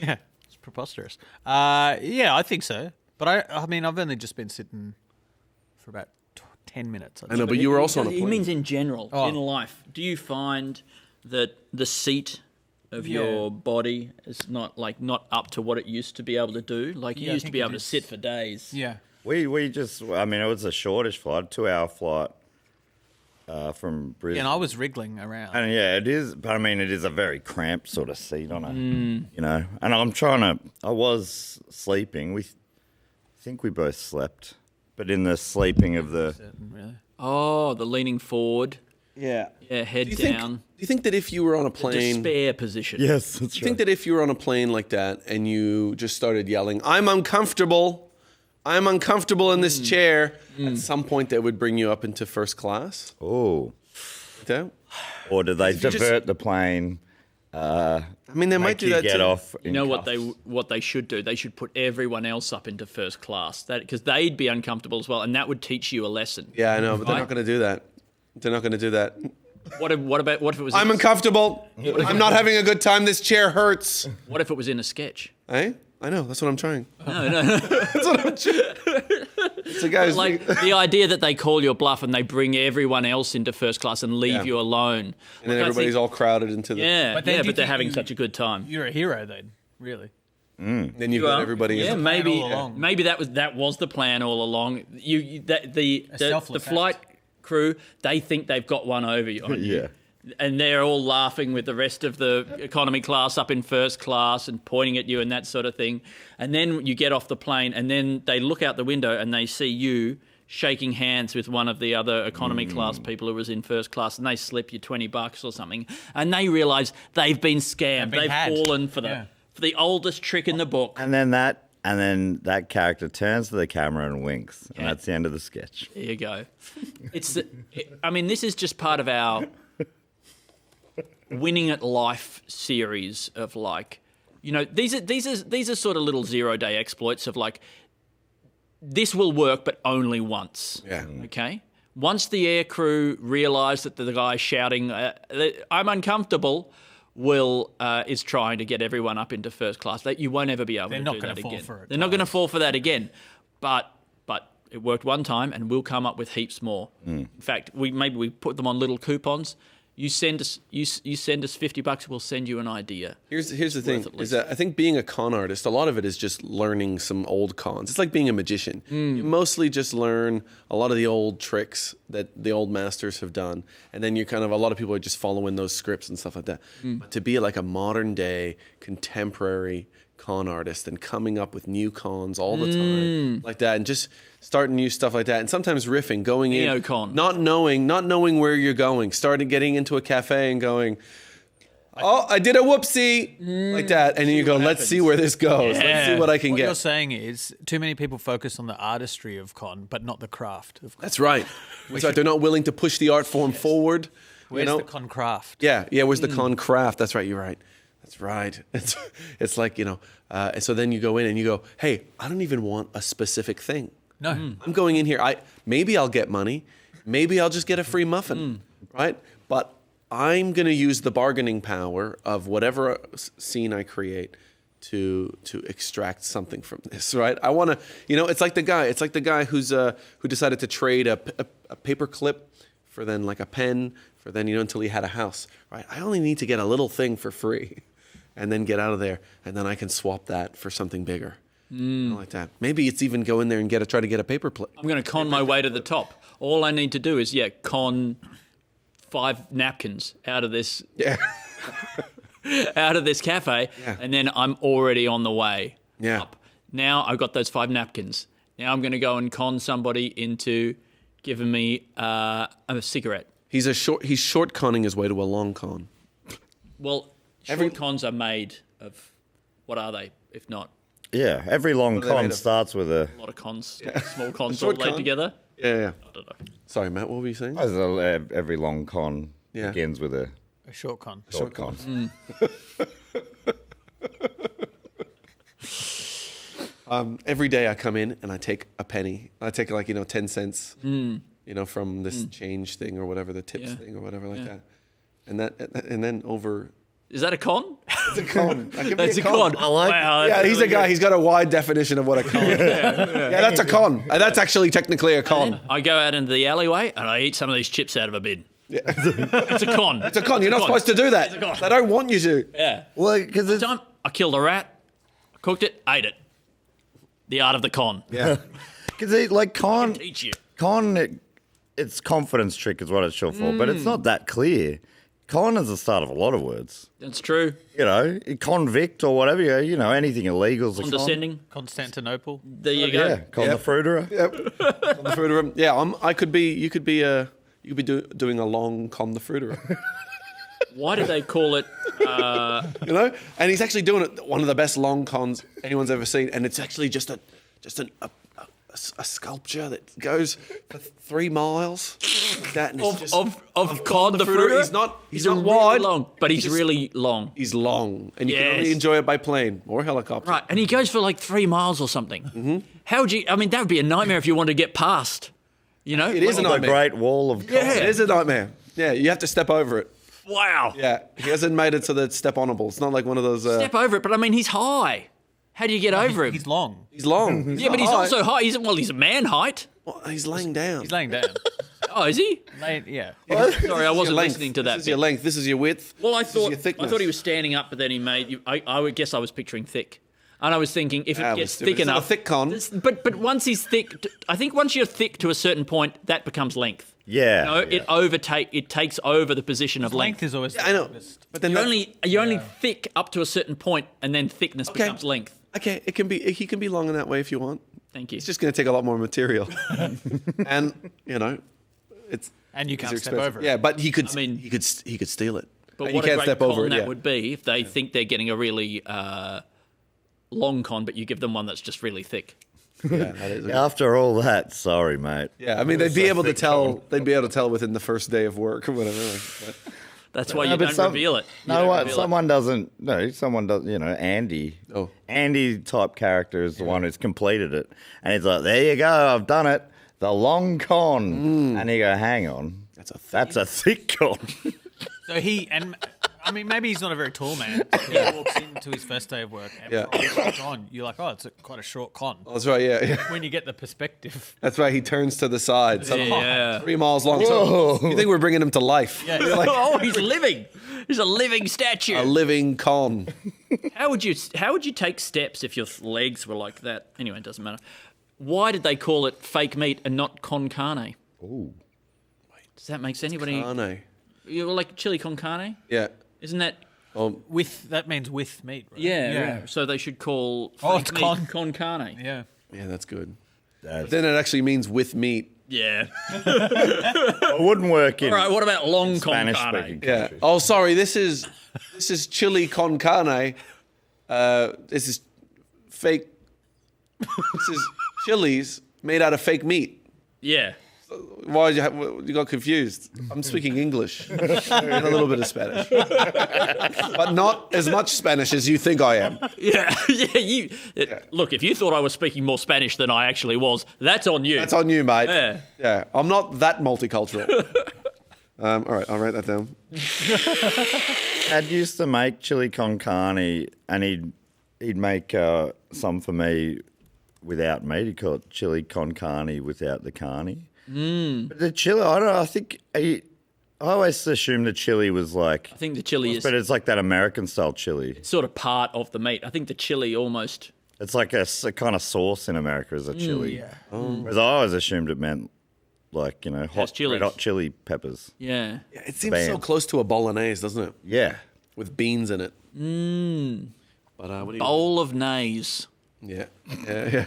Yeah, it's preposterous. Yeah, I think so. But I mean, I've only just been sitting for about 10 minutes. I know, but you were also on a He plane. means in general, Oh. in life. Do you find that the seat of your body is not up to what it used to be able to do? Like you Yeah, I used to think be it able to is. sit for days. Yeah. We just. I mean, it was a shortish flight, 2-hour flight from Brisbane. And I was wriggling around. And yeah, it is. But I mean, it is a very cramped sort of seat on it, And I'm trying to. I was sleeping. I think we both slept, but in the sleeping of the. Really. Oh, the leaning forward. Yeah. Yeah, head Do you down. do you think that if you were on a plane, Despair position. Yes, that's do you think that if you were on a plane like that and you just started yelling, "I'm uncomfortable. I'm uncomfortable in this chair," at some point they would bring you up into first class? Oh. Like that? Or did they you just- divert the plane? I mean, they might Make do you that get too. off. You know what they should do? They should put everyone else up into first class. Because they'd be uncomfortable as well, and that would teach you a lesson. Yeah, I know, but they're not going to do that. They're not going to do that. What if it was? I'm uncomfortable. I'm not having a good time. This chair hurts. What if it was in a sketch? Eh? I know. That's what I'm trying. No. That's what I'm trying. It's a guy's Like the idea that they call your bluff and they bring everyone else into first class and leave Yeah. you alone. and then everybody's all crowded into the. Yeah, But then do you but they're think having you- such a good time. You're a hero then, really. Then you've got everybody. Yeah, in. maybe all along. maybe that was the plan all along. The selfless flight crew, they think they've got one over you. On you. Yeah. And they're all laughing with the rest of the economy class up in first class and pointing at you and that sort of thing. And then you get off the plane and then they look out the window and they see you shaking hands with one of the other economy class people who was in first class, and they slip you $20 or something. And they realise they've been scammed. They've been had. Fallen for the oldest trick in the book. And then that character turns to the camera and winks, and that's the end of the sketch. There you go. I mean, this is just part of our winning at life series of these are sort of little 0-day exploits of this will work, but only once. Yeah. Okay. Once the air crew realise that the guy shouting, "I'm uncomfortable," is trying to get everyone up into first class, that you won't ever be able They're to not do gonna that fall again. for it They're not going to twice. fall for that again. But it worked one time, and we'll come up with heaps more. In fact, we put them on little coupons. You send us $50, we'll send you an idea. Here's the thing: worth at is least. that I think being a con artist, a lot of it is just learning some old cons. It's like being a magician. You mostly just learn a lot of the old tricks that the old masters have done, and then a lot of people are just following those scripts and stuff like that. But to be like a modern day contemporary con artist and coming up with new cons all the time like that, and just starting new stuff like that, and sometimes riffing, going Neocon. in, not knowing where you're going, getting into a cafe and going, oh, I did a whoopsie like that, and then you go, let's see where this goes. Let's see what I can What you're get. saying is too many people focus on the artistry of con, but not the craft of con. That's right. That's right. They're not willing to push the art form forward. Where's you know? the con craft? Yeah. Where's the con craft? That's right. You're right. That's right. It's like, and so then you go in and you go, hey, I don't even want a specific thing. No. I'm going in here. Maybe I'll get money. Maybe I'll just get a free muffin, right? But I'm going to use the bargaining power of whatever scene I create to extract something from this, right? I want to, it's like the guy who decided to trade a paper clip for then like a pen for then, until he had a house, right? I only need to get a little thing for free and then get out of there. And then I can swap that for something bigger. Like that. Maybe it's even go in there and try to get a paper plate. I'm going to con my way to the top. All I need to do is, con 5 napkins out of this out of this cafe, and then I'm already on the way up. Now I've got those 5 napkins. Now I'm going to go and con somebody into giving me a cigarette. He's short conning his way to a long con. Well, short cons are made of, what are they, if not? Yeah, every long con starts with a lot of cons, small cons all laid together. Yeah. I don't know. Sorry, Matt, what were you saying? every long con begins with a short con. Short con. Every day I come in and I take a penny. I take 10 cents, from this change thing or whatever, the tips thing or whatever like that. And then over. Is that a con? It's a con. That's a con. I like. Wow, yeah, he's a guy. He's got a wide definition of what a con is. Yeah, that's a con. That's actually technically a con. I go out into the alleyway and I eat some of these chips out of a bin. Yeah. It's a con. It's a con. You're not supposed to do that. They don't want you to. Yeah. Well, because I killed a rat, cooked it, ate it. The art of the con. Yeah. Because con, teach you. It's confidence trick is what it's short for, but it's not that clear. Con is the start of a lot of words. That's true. Convict or whatever, anything illegal is a con. Condescending. Constantinople. There you go. Yeah, con the fruiterer. Yep. Con the fruiterer. Yeah, I could be. You could be doing a long con the fruiterer. Why do they call it? And he's actually doing it. One of the best long cons anyone's ever seen, and it's actually just a sculpture that goes for 3 miles. Like that, and it's of con the fruiterer. He's not wide, really long, but he's really long. He's long, and you can only enjoy it by plane or helicopter. Right, and he goes for 3 miles or something. Mm-hmm. How would you? I mean, that would be a nightmare if you wanted to get past. It is a nightmare. The Great Wall of Con. Yeah, it is a nightmare. Yeah, you have to step over it. Wow. Yeah, he hasn't made it so that it's step-onable. It's not like one of those. Step over it, but I mean, he's high. How do you get over him? He's long. He's long. Yeah, but he's also high. He's a man height. Well, he's laying down. He's laying down. Oh, is he? Yeah. Sorry, I wasn't listening to that. This is your length. This is your width. Well, I this is your thought thickness. he was standing up, but then he made. I would guess I was picturing thick, and I was thinking if it gets thick it's enough, not a thick con. But once he's thick, I think once you're thick to a certain point, that becomes length. Yeah. It takes over the position of length. Length is always. I know. But then You're only thick up to a certain point, and then thickness becomes length. Okay, he can be long in that way if you want. Thank you. It's just going to take a lot more material, and it's. And you can't these are step expensive. over it. Yeah, but he could. I mean- he could steal it. But And what you a can't great step over con it. that Yeah. would be if they think they're getting a really long con, but you give them one that's just really thick. Yeah, that is. After all that, sorry, mate. Yeah, I mean they'd be able to tell. They'd be able to tell within the first day of work or whatever. But, That's why you don't reveal it. Someone doesn't. No, someone does. Andy. Oh. Andy type character is the one who's completed it, and he's like, "There you go, I've done it. The long con." And you go, "Hang on, that's a thick con." So maybe he's not a very tall man. He walks into his first day of work and you're like, it's quite a short con. Oh, that's right. Yeah. When you get the perspective. That's right. He turns to the side. So Yeah. 3 miles long. So you think we're bringing him to life? Yeah. You're like, He's living. He's a living statue. a living con. How would you take steps if your legs were like that? Anyway, it doesn't matter. Why did they call it fake meat and not con carne? Ooh. Does that make sense? Anybody? Carne. You like chili con carne? Yeah. Isn't that? That means with meat, right? Yeah. So they should call it's fake meat con carne. Yeah. Yeah, that's good. But then it actually means with meat. Yeah. It wouldn't work in All right, what about long con Spanish-speaking carne? countries. Oh, sorry. This is chili con carne. This is fake. This is chilies made out of fake meat. Yeah. Why you got confused? I'm speaking English and a little bit of Spanish, but not as much Spanish as you think I am. Yeah. Look, if you thought I was speaking more Spanish than I actually was, that's on you. That's on you, mate. Yeah. Yeah, I'm not that multicultural. All right, I'll write that down. Dad used to make chili con carne, and he'd make some for me without meat. He called it chili con carne without the carne. But the chili, I don't know. I think I always assumed the chili was like. I think the chili is But it's like that American style chili. sort of part of the meat. I think the chili almost. It's like a kind of sauce in America as a chili. Yeah. Whereas I always assumed it meant like, hot chilies. red hot chili peppers. Yeah. Yeah, it seems so close to a bolognese, doesn't it? Yeah. With beans in it. But what do you? Bowl of nays. Yeah. Yeah.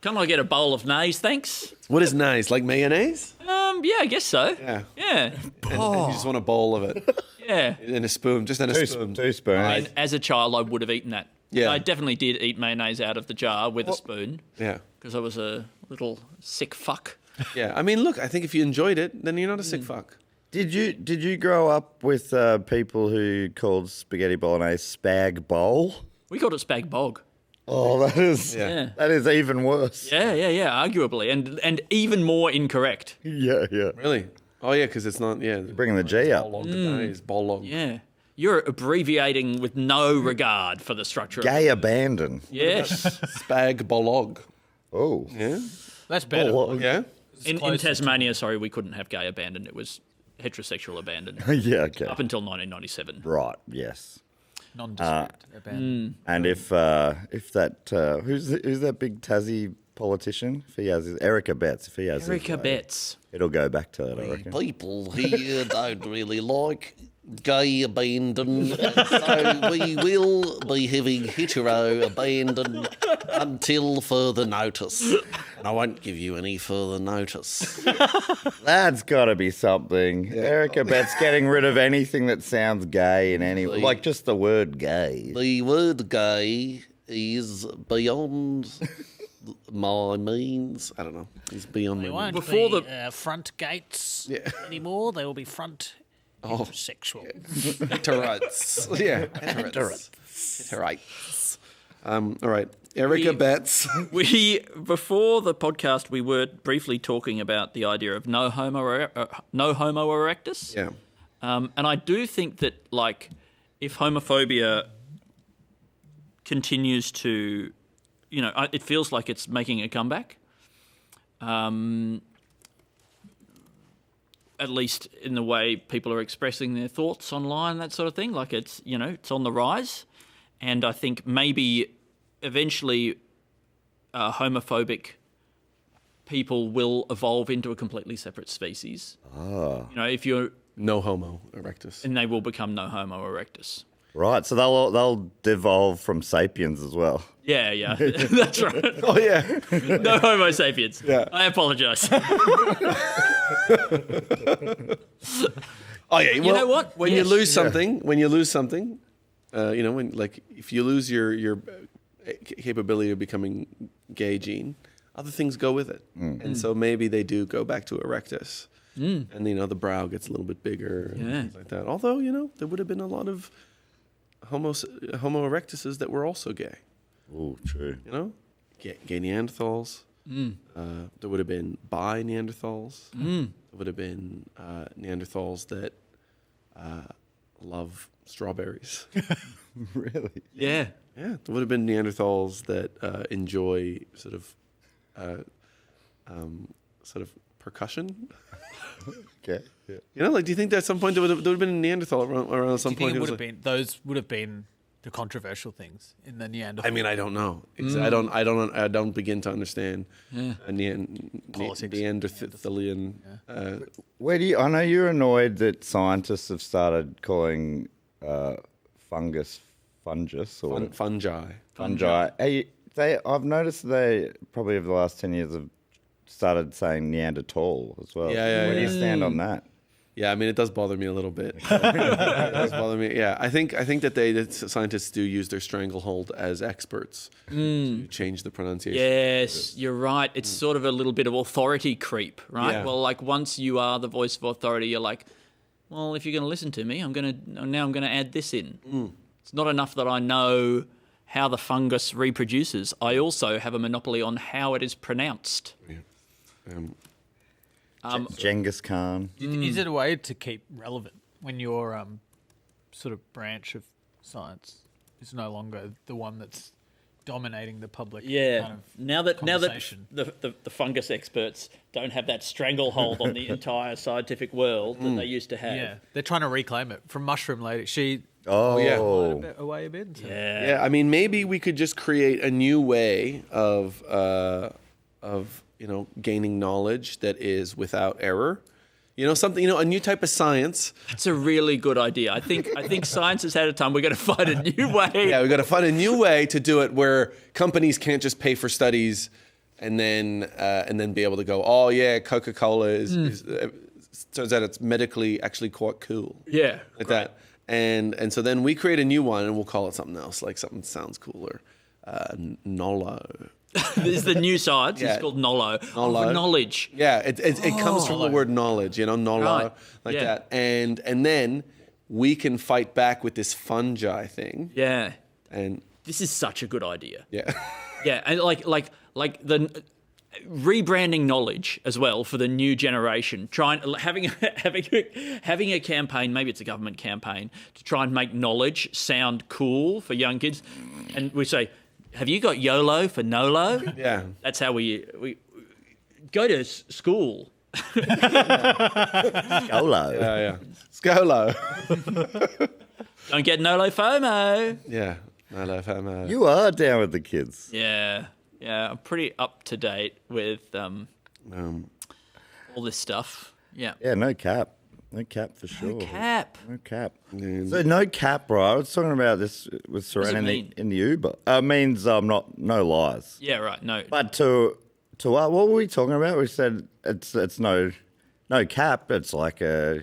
Can I get a bowl of nays, thanks? What is nice? Like mayonnaise? Yeah, I guess so. Yeah. Yeah. And you just want a bowl of it Yeah. in a spoon, just in a spoon. Two spoons. And as a child, I would have eaten that. Yeah. I definitely did eat mayonnaise out of the jar with a spoon Yeah. because I was a little sick fuck. Yeah. I mean, look, I think if you enjoyed it, then you're not a sick fuck. Did you grow up with people who called spaghetti bolognese spag bowl? We called it spag bog. Oh, that is Yeah. that is even worse. Yeah, arguably, and even more incorrect. Yeah. Really? Oh, yeah, because it's not, yeah. Bringing the G up. Bolog. Yeah. You're abbreviating with no regard for the structure. Gay abandon. Yes. Spag bolog. Oh. Yeah? That's better. Yeah? In closer to- Tasmania, sorry, we couldn't have gay abandon. It was heterosexual abandon Yeah, okay. up until 1997. Right, yes. Nondescript. abandoned. And if that who's that big Tassie politician? If he has his Erica Betts, if he has his Erica way, Betts. it'll go back to that, I reckon. People here don't really like gay abandon, so we will be having hetero abandon until further notice. And I won't give you any further notice. That's got to be something. Erica Betts getting rid of anything that sounds gay in any like just the word gay. The word gay is beyond my means. I don't know. It's beyond They my won't means. Before be front gates anymore. They will be front heterosexual. Heterotes. Yeah. Heterotes. All right. Erica Betts. We before the podcast, we were briefly talking about the idea of no homo erectus. Yeah. And I do think that, like, if homophobia continues to, it feels like it's making a comeback. At least in the way people are expressing their thoughts online, that sort of thing. Like it's on the rise. And I think maybe eventually homophobic people will evolve into a completely separate species. If you're... No homo erectus. And they will become no homo erectus. Right, so they'll devolve from sapiens as well. Yeah, that's right. Oh, yeah. No Homo sapiens. Yeah. I apologise. Oh, yeah. You know what? When you lose something, when if you lose your capability of becoming gay gene, other things go with it. And so maybe they do go back to erectus. And, the brow gets a little bit bigger and things like that. Although, there would have been a lot of Homo erectuses that were also gay. Oh, true. Gay Neanderthals. There would have been bi Neanderthals. There would have been Neanderthals that love strawberries. Really? Yeah. Yeah, there would have been Neanderthals that enjoy sort of percussion. Okay. Yeah. Do you think that at some point there would have been a Neanderthal around some Do you point? think it who would was have been those would have been the controversial things in the Neanderthal? I mean, I don't know. I don't begin to understand a Neanderthalian. Where do you? I know you're annoyed that scientists have started calling fungus or Fungi. fungi. I've noticed they probably over the last 10 years have started saying Neanderthal as well. Yeah, Where do you stand on that? Yeah, I mean, it does bother me a little bit. It does bother me. Yeah, I think that scientists do use their stranglehold as experts to change the pronunciation. Yes, you're right. It's sort of a little bit of authority creep, right? Yeah. Well, like once you are the voice of authority, you're like, well, if you're going to listen to me, I'm going to add this in. It's not enough that I know how the fungus reproduces. I also have a monopoly on how it is pronounced. Yeah. Genghis Khan. Is it a way to keep relevant when your sort of branch of science is no longer the one that's dominating the public kind of now that conversation? the fungus experts don't have that stranglehold on the entire scientific world that they used to have. Yeah, they're trying to reclaim it from Mushroom Lady. She yeah. away a bit. So. Yeah, I mean, maybe we could just create a new way of gaining knowledge that is without error. A new type of science. That's a really good idea. I think science has had a time. We're going to find a new way. Yeah, we've got to find a new way to do it where companies can't just pay for studies and then be able to go, oh yeah, Coca-Cola is turns out it's medically actually quite cool. Yeah, like that. And so then we create a new one and we'll call it something else, like something that sounds cooler. Nolo. This is the new science. Yeah. It's called Nolo. Nolo. For knowledge. Yeah, it comes from the word knowledge, Nolo, Right. like Yeah. that. And then we can fight back with this fungi thing. Yeah. And This is such a good idea. yeah. Yeah, and like the rebranding knowledge as well for the new generation. Having a campaign, maybe it's a government campaign, to try and make knowledge sound cool for young kids, and we say, "Have you got YOLO for NOLO?" Yeah. That's how we go to school. Skolo. Yeah. Scolo. Don't get NOLO FOMO. Yeah. I love him. You are down with the kids. Yeah, I'm pretty up to date with all this stuff. Yeah. Yeah, no cap. No cap for sure. Cap. No cap. So no cap, bro. I was talking about this with does it Suren mean? in the Uber. It means no lies. Yeah, right. No. But to what were we talking about? We said it's no cap. It's like we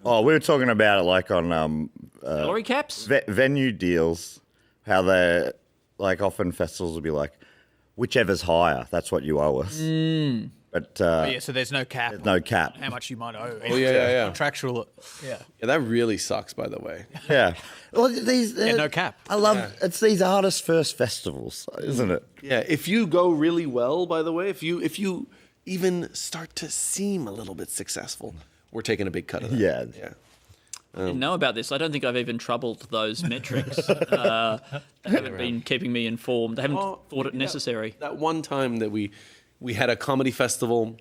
were talking about it like on Salary caps? venue deals. How they like often festivals will be like, whichever's higher, that's what you owe us. But So there's no cap. there's no cap. How much you might owe. Oh, yeah. Contractual. Yeah. Yeah, that really sucks, by the way. Yeah. Well, these no cap. I love it's these artist first festivals, isn't it? Yeah, if you go really well, by the way, if you even start to seem a little bit successful, we're taking a big cut of that. Yeah. I didn't know about this. I don't think I've even troubled those metrics. They haven't been keeping me informed. They haven't thought it necessary. That one time that we had a comedy festival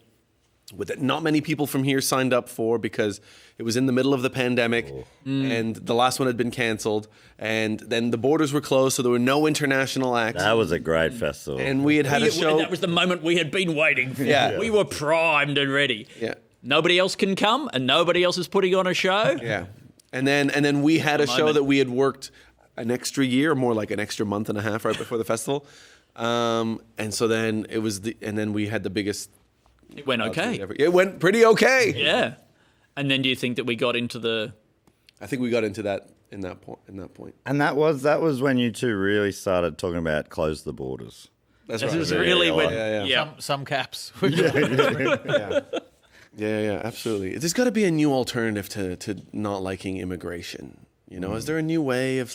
that not many people from here signed up for because it was in the middle of the pandemic and the last one had been canceled and then the borders were closed, so there were no international acts. That was a great festival. And we had a show. That was the moment we had been waiting for. Yeah. We were primed and ready. Yeah. Nobody else can come and nobody else is putting on a show. Yeah. And then we had a show that we had worked an extra year, more like an extra month and a half right before the festival. And so then then we had the biggest. It went okay. It went pretty okay. Yeah. And then do you think that we got into the... I think we got into that in that point. And that was when you two really started talking about close the borders. That's This right. is really when... Yeah. Some caps. Yeah, absolutely. There's got to be a new alternative to not liking immigration. Is there a new way of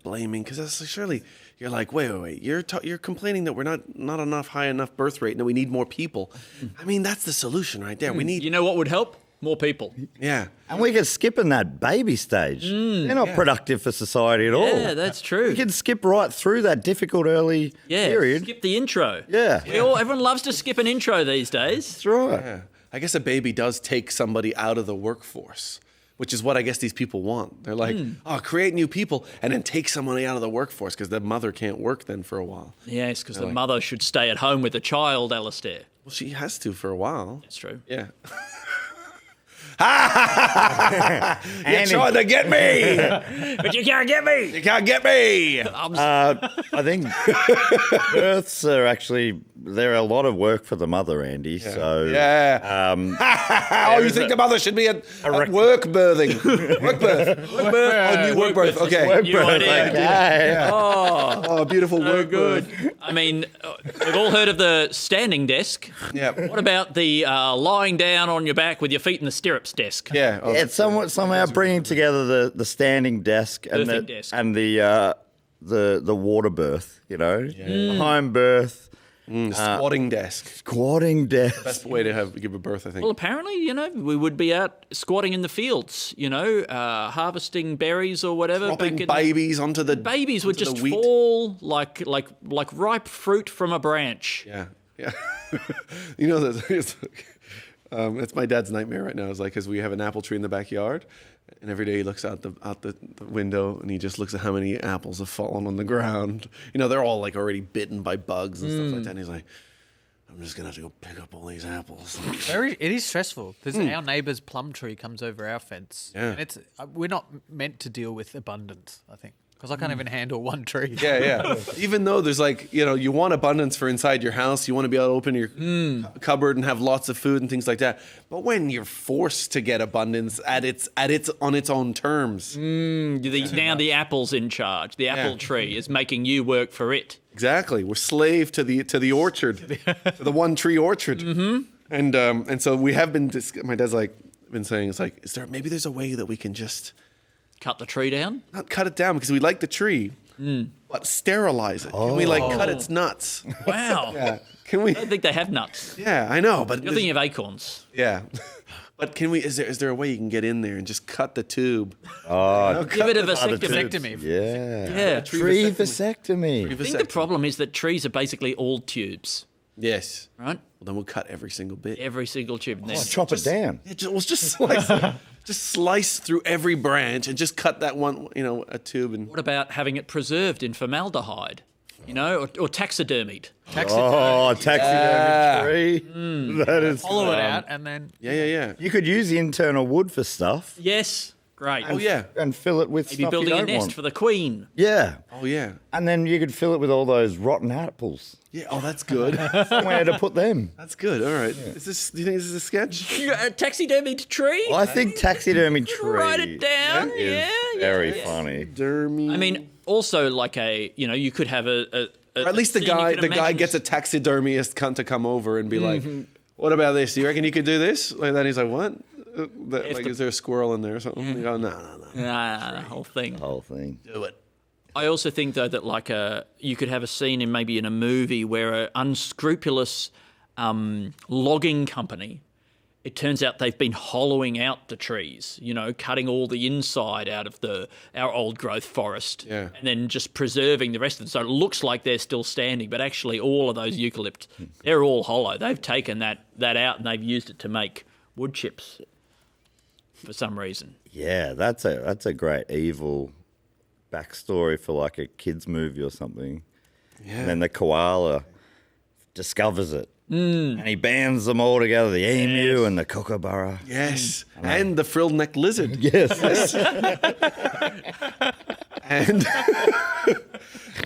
blaming? Because surely you're like, wait. You're complaining that we're not enough high enough birth rate, and that we need more people. I mean, that's the solution right there. We need. You know what would help? More people. Yeah. And we could skip in that baby stage. They're not productive for society at all. Yeah, that's true. We can skip right through that difficult early period. Skip the intro. Yeah. Everyone loves to skip an intro these days. That's right. Yeah. I guess a baby does take somebody out of the workforce, which is what I guess these people want. They're like, create new people and then take somebody out of the workforce because the mother can't work then for a while. Yes, because the mother should stay at home with the child, Alasdair. Well, she has to for a while. That's true. Yeah. You're trying to get me, But you can't get me. you can't get me. I think births are actually they're a lot of work for the mother, Andy. So Oh, you think the mother should be at work birthing? Work birth. Work birth. Oh, new work birth. Okay. You idea. okay. Oh, beautiful work Good. birth. I mean, we've all heard of the standing desk. Yeah. What about the lying down on your back with your feet in the stirrups desk? Yeah. Oh, It's somehow bringing together the standing desk and Birthing desk. the water birth. The home birth. squatting desk. Squatting desk. Best way to give a birth, I think. Well, apparently, we would be out squatting in the fields, harvesting berries or whatever. Dropping back in- babies would onto just the wheat. fall like ripe fruit from a branch. Yeah. That it's my dad's nightmare right now. It's like, because we have an apple tree in the backyard, and every day he looks out the window and he just looks at how many apples have fallen on the ground. They're all like already bitten by bugs and stuff like that. And he's like, I'm just gonna have to go pick up all these apples. It is stressful. There's our neighbour's plum tree comes over our fence, Yeah. and we're not meant to deal with abundance. I think because I can't even handle one tree. Yeah. Even though there's you want abundance for inside your house, you want to be able to open your cupboard and have lots of food and things like that. But when you're forced to get abundance on its own terms, Now the apple's in charge. The apple tree is making you work for it. exactly, we're slave to the orchard, to the one tree orchard. And so we have been. My dad's been saying, it's like, maybe there's a way that we can just Cut the tree down. not cut it down because we like the tree, but sterilize it. Can we cut its nuts? Wow. Yeah. Can we? I don't think they have nuts. Yeah, I know, but You're thinking of acorns. yeah. But can we? Is there a way you can get in there and just cut the tube? Give it a vasectomy. Vasectomy. Yeah. Yeah. Tree vasectomy. I think the problem is that trees are basically all tubes, Yes. right? Well, then we'll cut every single bit. Every single tube. And then Chop it down. Just slice it. Just slice through every branch and just cut that one, a tube. And what about having it preserved in formaldehyde? Or taxidermied? Taxidermy tree. That is Follow it out, and then yeah. You could use the internal wood for stuff Yes. Great. Oh yeah. and fill it with Maybe stuff building you a don't nest want. for the queen. Yeah. Oh yeah. And then you could fill it with all those rotten apples. Yeah. Oh, that's good. Somewhere to put them. That's good. All right. Do you think this is a sketch? A taxidermied tree? I think taxidermy tree. Write it down. is very funny. Dermy. I mean, also you could have a or at least the scene you guy can imagine. gets a taxidermist to come over and be like, "What about this? Do you reckon you could do this?" Like that. He's like, "What? Is there a squirrel in there or something?" You go, no. the whole thing. Whole thing. Do it. I also think though that you could have a scene in a movie where an unscrupulous logging company. It turns out they've been hollowing out the trees, cutting all the inside out of our old growth forest, Yeah. and then just preserving the rest of them. So it looks like they're still standing, but actually all of those eucalypts, they're all hollow. They've taken that out and they've used it to make wood chips for some reason. Yeah, that's a great evil backstory for a kids movie or something. Yeah. And then the koala discovers it. And he bands them all together, the emu and the kookaburra. Yes. And the frilled neck lizard. Yes.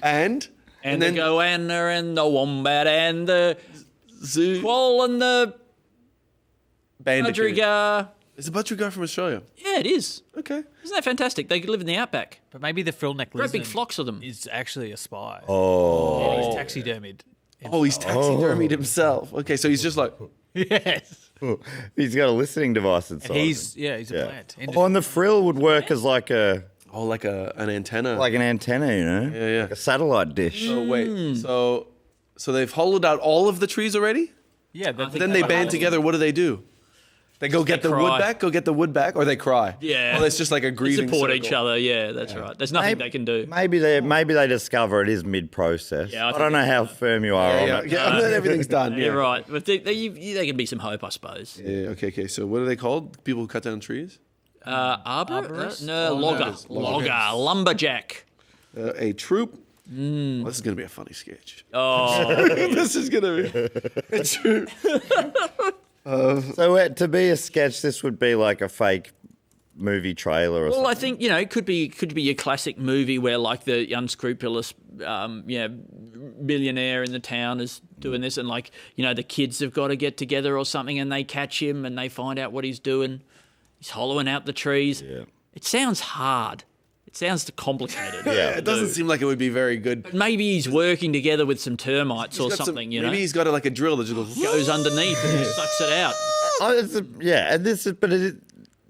And And the goanna and the wombat and the zoo quoll and the bandicoot. budgerigar. Is the budgerigar from Australia? Yeah, it is. Okay. Isn't that fantastic? They could live in the outback. but maybe the frill neck Great lizard big flocks of them. is actually a spy. Oh. And he's taxidermied. Oh, he's taxidermied himself. Okay, so he's just like, Yes. He's got a listening device inside. And he's a plant. Oh, and the frill would work as like an antenna. antenna, Yeah. Like a satellite dish. So wait, so they've hollowed out all of the trees already? Yeah, Then they band together. What do? They go get the wood cry. back. Go get the wood back, or they cry. Yeah. Well, it's just like a They grieving. support circle. each other. Yeah, that's right. There's nothing they can do. Maybe they discover it is mid-process. Yeah, I I don't know how firm you are on Yeah, it. yeah. Then everything's done. Yeah. You're right. But there can be some hope, I suppose. Yeah. Okay. So what are they called? People who cut down trees. Arborist? No, logger. Loggers. Lumberjack. A troop. Well, this is gonna be a funny sketch. Oh, This is gonna be a troop. So to be a sketch, this would be like a fake movie trailer or something. Well, I think it could be your classic movie where like the unscrupulous millionaire in the town is doing this, and like the kids have got to get together or something, and they catch him and they find out what he's doing. He's hollowing out the trees. Yeah. It sounds hard. It sounds complicated. Yeah. It doesn't seem like it would be very good. But maybe he's working together with some termites or something. Maybe he's got a drill that just goes underneath and sucks it out.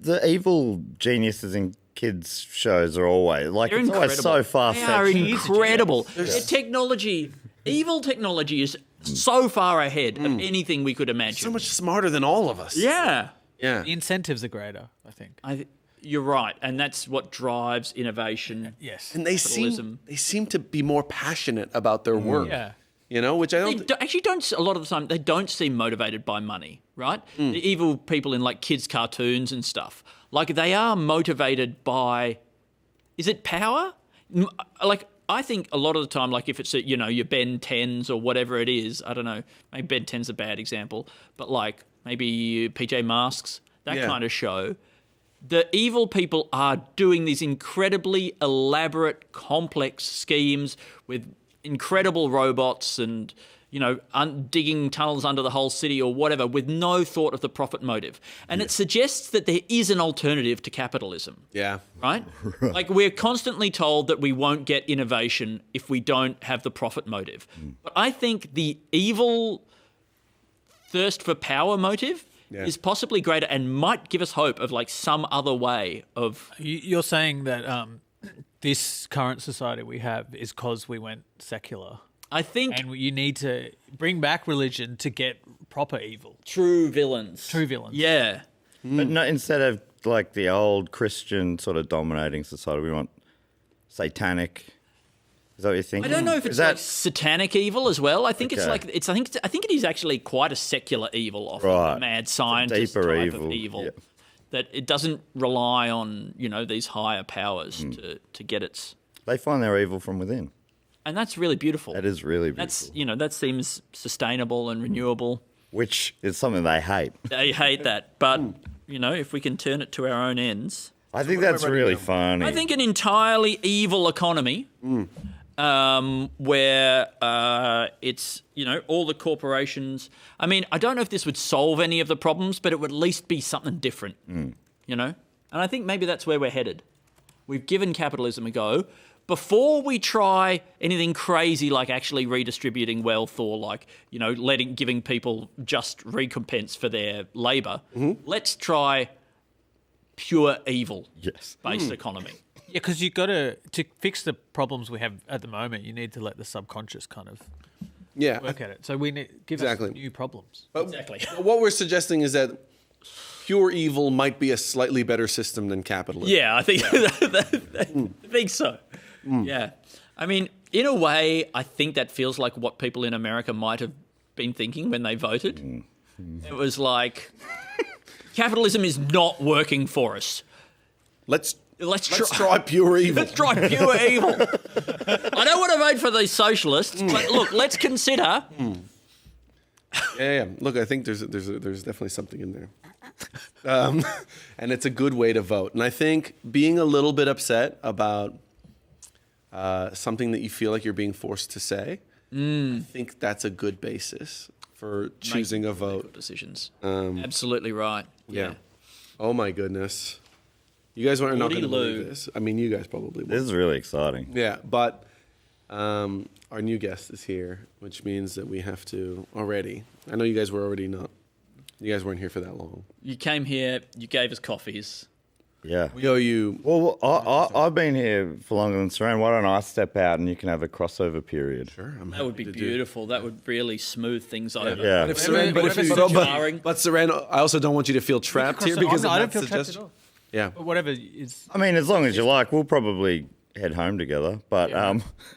The evil geniuses in kids shows are always like They're it's always so far They are fetched. incredible. Evil technology is so far ahead of anything we could imagine. so much smarter than all of us. Yeah. Yeah. The incentives are greater, I think. You're right, and that's what drives innovation. Yes. And they Capitalism. seem to be more passionate about their work. Yeah. Which I They don't. actually don't. A lot of the time, they don't seem motivated by money, right? The evil people in like kids' cartoons and stuff, like they are motivated by. Is it power? Like I think a lot of the time, like if it's your Ben 10s or whatever it is, I don't know. Maybe Ben 10's a bad example, but like maybe PJ Masks, that kind of show. The evil people are doing these incredibly elaborate, complex schemes with incredible robots and, digging tunnels under the whole city or whatever with no thought of the profit motive. And it suggests that there is an alternative to capitalism. Yeah. Right? Like we're constantly told that we won't get innovation if we don't have the profit motive. But I think the evil thirst for power motive is possibly greater and might give us hope of like some other way of. You're saying that this current society we have is because we went secular. I think And you need to bring back religion to get proper evil. true villains. Yeah. But no, instead of like the old Christian sort of dominating society, we want satanic. Is that what you're thinking? I don't know if it's like satanic evil as well. I think it's Okay. like I think it is actually quite a secular evil, often Right. a mad scientist deeper type evil, of evil. yeah. That it doesn't rely on these higher powers to get its, They find their evil from within. and that's really beautiful. That is really beautiful. That's that seems sustainable and renewable. Which is something they hate. They hate that, but if we can turn it to our own ends, I think that's really funny. I think an entirely evil economy, where it's all the corporations. I mean, I don't know if this would solve any of the problems, but it would at least be something different. And I think maybe that's where we're headed. We've given capitalism a go. Before we try anything crazy like actually redistributing wealth or like giving people just recompense for their labour, let's try pure evil based economy. Yeah, because you got to fix the problems we have at the moment, you need to let the subconscious kind of work at it. So we need give us new problems. Exactly. What we're suggesting is that pure evil might be a slightly better system than capitalism. Yeah, I think I think so. Yeah. I mean, in a way, I think that feels like what people in America might have been thinking when they voted. It was like, capitalism is not working for us. Let's Let's try pure evil. Let's try pure evil. I don't want to vote for these socialists, but look, let's consider. Yeah. Look, I think there's definitely something in there, and it's a good way to vote. And I think being a little bit upset about something that you feel like you're being forced to say, I think that's a good basis for choosing a vote. Decisions. Absolutely right. Yeah. Oh my goodness. You guys are not going to Lou. believe this. I mean, you guys probably This will. is really exciting. Yeah, but our new guest is here, which means that we have to already. I know you guys were already not. You guys weren't here for that long. You came here, you gave us coffees. Yeah. We owe you. Well, I've been here for longer than Suren. Why don't I step out and you can have a crossover period? Sure, I'm That would be beautiful. That would really smooth things over. Yeah. But if Suren, but Suren, I also don't want you to feel trapped here because I don't of feel that trapped at suggestion. all. Yeah, But whatever is. I mean, as long as you like, we'll probably head home together. But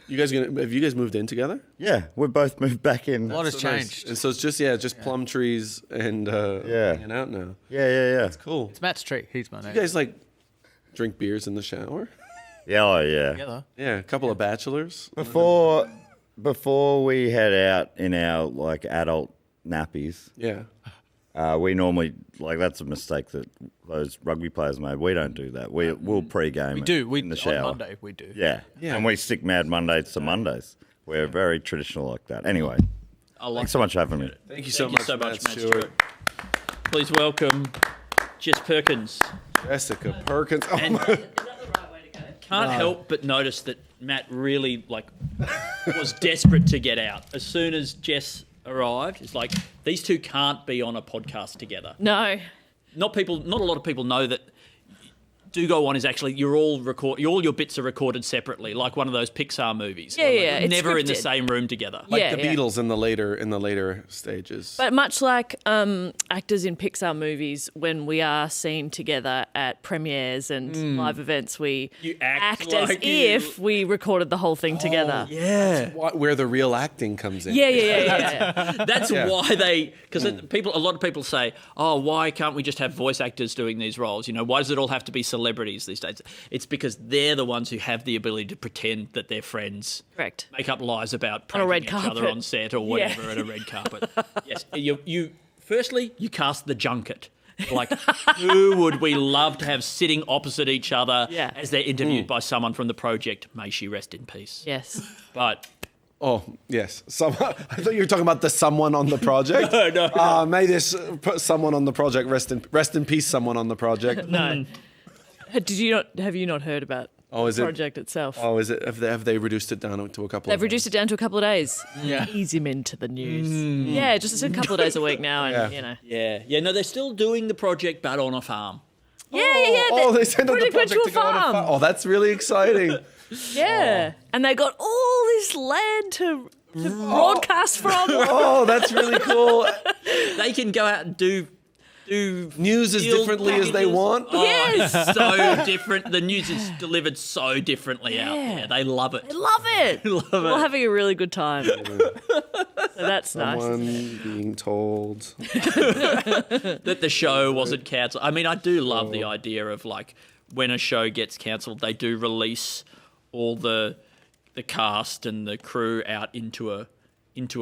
you guys have you guys moved in together? yeah, we both moved back in. A lot has So nice. changed. And so it's just plum trees and hanging out now. Yeah. Cool. It's Matt's tree. He's my name. You guys like drink beers in the shower? Yeah, oh yeah. Together. Yeah, a couple of bachelors. Before we head out in our like adult nappies, Yeah. We normally, that's a mistake that those rugby players made. We don't do that. We'll pre-game in the shower. On Monday, we do. Yeah. And we stick Mad Mondays to Mondays. We're very traditional like that. Anyway, thanks so much for having me. Thank you so much, Matt Stewart. Please welcome Jess Perkins. Jessica Perkins. Oh And- my. Can't help but notice that Matt really was desperate to get out. As soon as Jess arrived, it's like these two can't be on a podcast together. No. Not a lot of people know that Do Go On is actually all your bits are recorded separately, like one of those Pixar movies. Yeah, yeah. It's Never in the scripted. same room together. Like Yeah, the yeah. Beatles in the later stages. But much like actors in Pixar movies, when we are seen together at premieres and live events, we You act as like if we recorded the whole thing together. Yeah. Where the real acting comes in. Yeah. That's why because a lot of people say, oh, why can't we just have voice actors doing these roles? Why does it all have to be celebrities these days? It's because they're the ones who have the ability to pretend that they're friends. Correct. Make up lies about On a red pranking each other carpet. on set or whatever at a red carpet. Yes. Firstly, you cast the junket. Who would we love to have sitting opposite each other as they're interviewed by someone from the project? May she rest in peace. Yes. But Oh, yes. I thought you were talking about the someone on the project. No. May this someone on the project rest in peace, someone on the project. No. Have you not heard about the project itself? Oh, is it? Have they reduced it down to a couple They've of reduced it down to a couple of days. Yeah. Ease him into the news. Yeah, just a couple of days a week now, and yeah. No, they're still doing the project, but on a farm. Yeah. They sent out the Pretty much project to to go on a farm. farm. Oh, that's really exciting. Yeah. And they got all this land to broadcast from. Oh, that's really cool. They can go out and do News as field differently as they packages. want. Oh, Yes. it's so different. The news is delivered so differently out there. They love it. I love it. We're having a really good time. So that's nice. Someone being told. That the show wasn't cancelled. I mean, I do love the idea of when a show gets cancelled, they do release all the cast and the crew out into a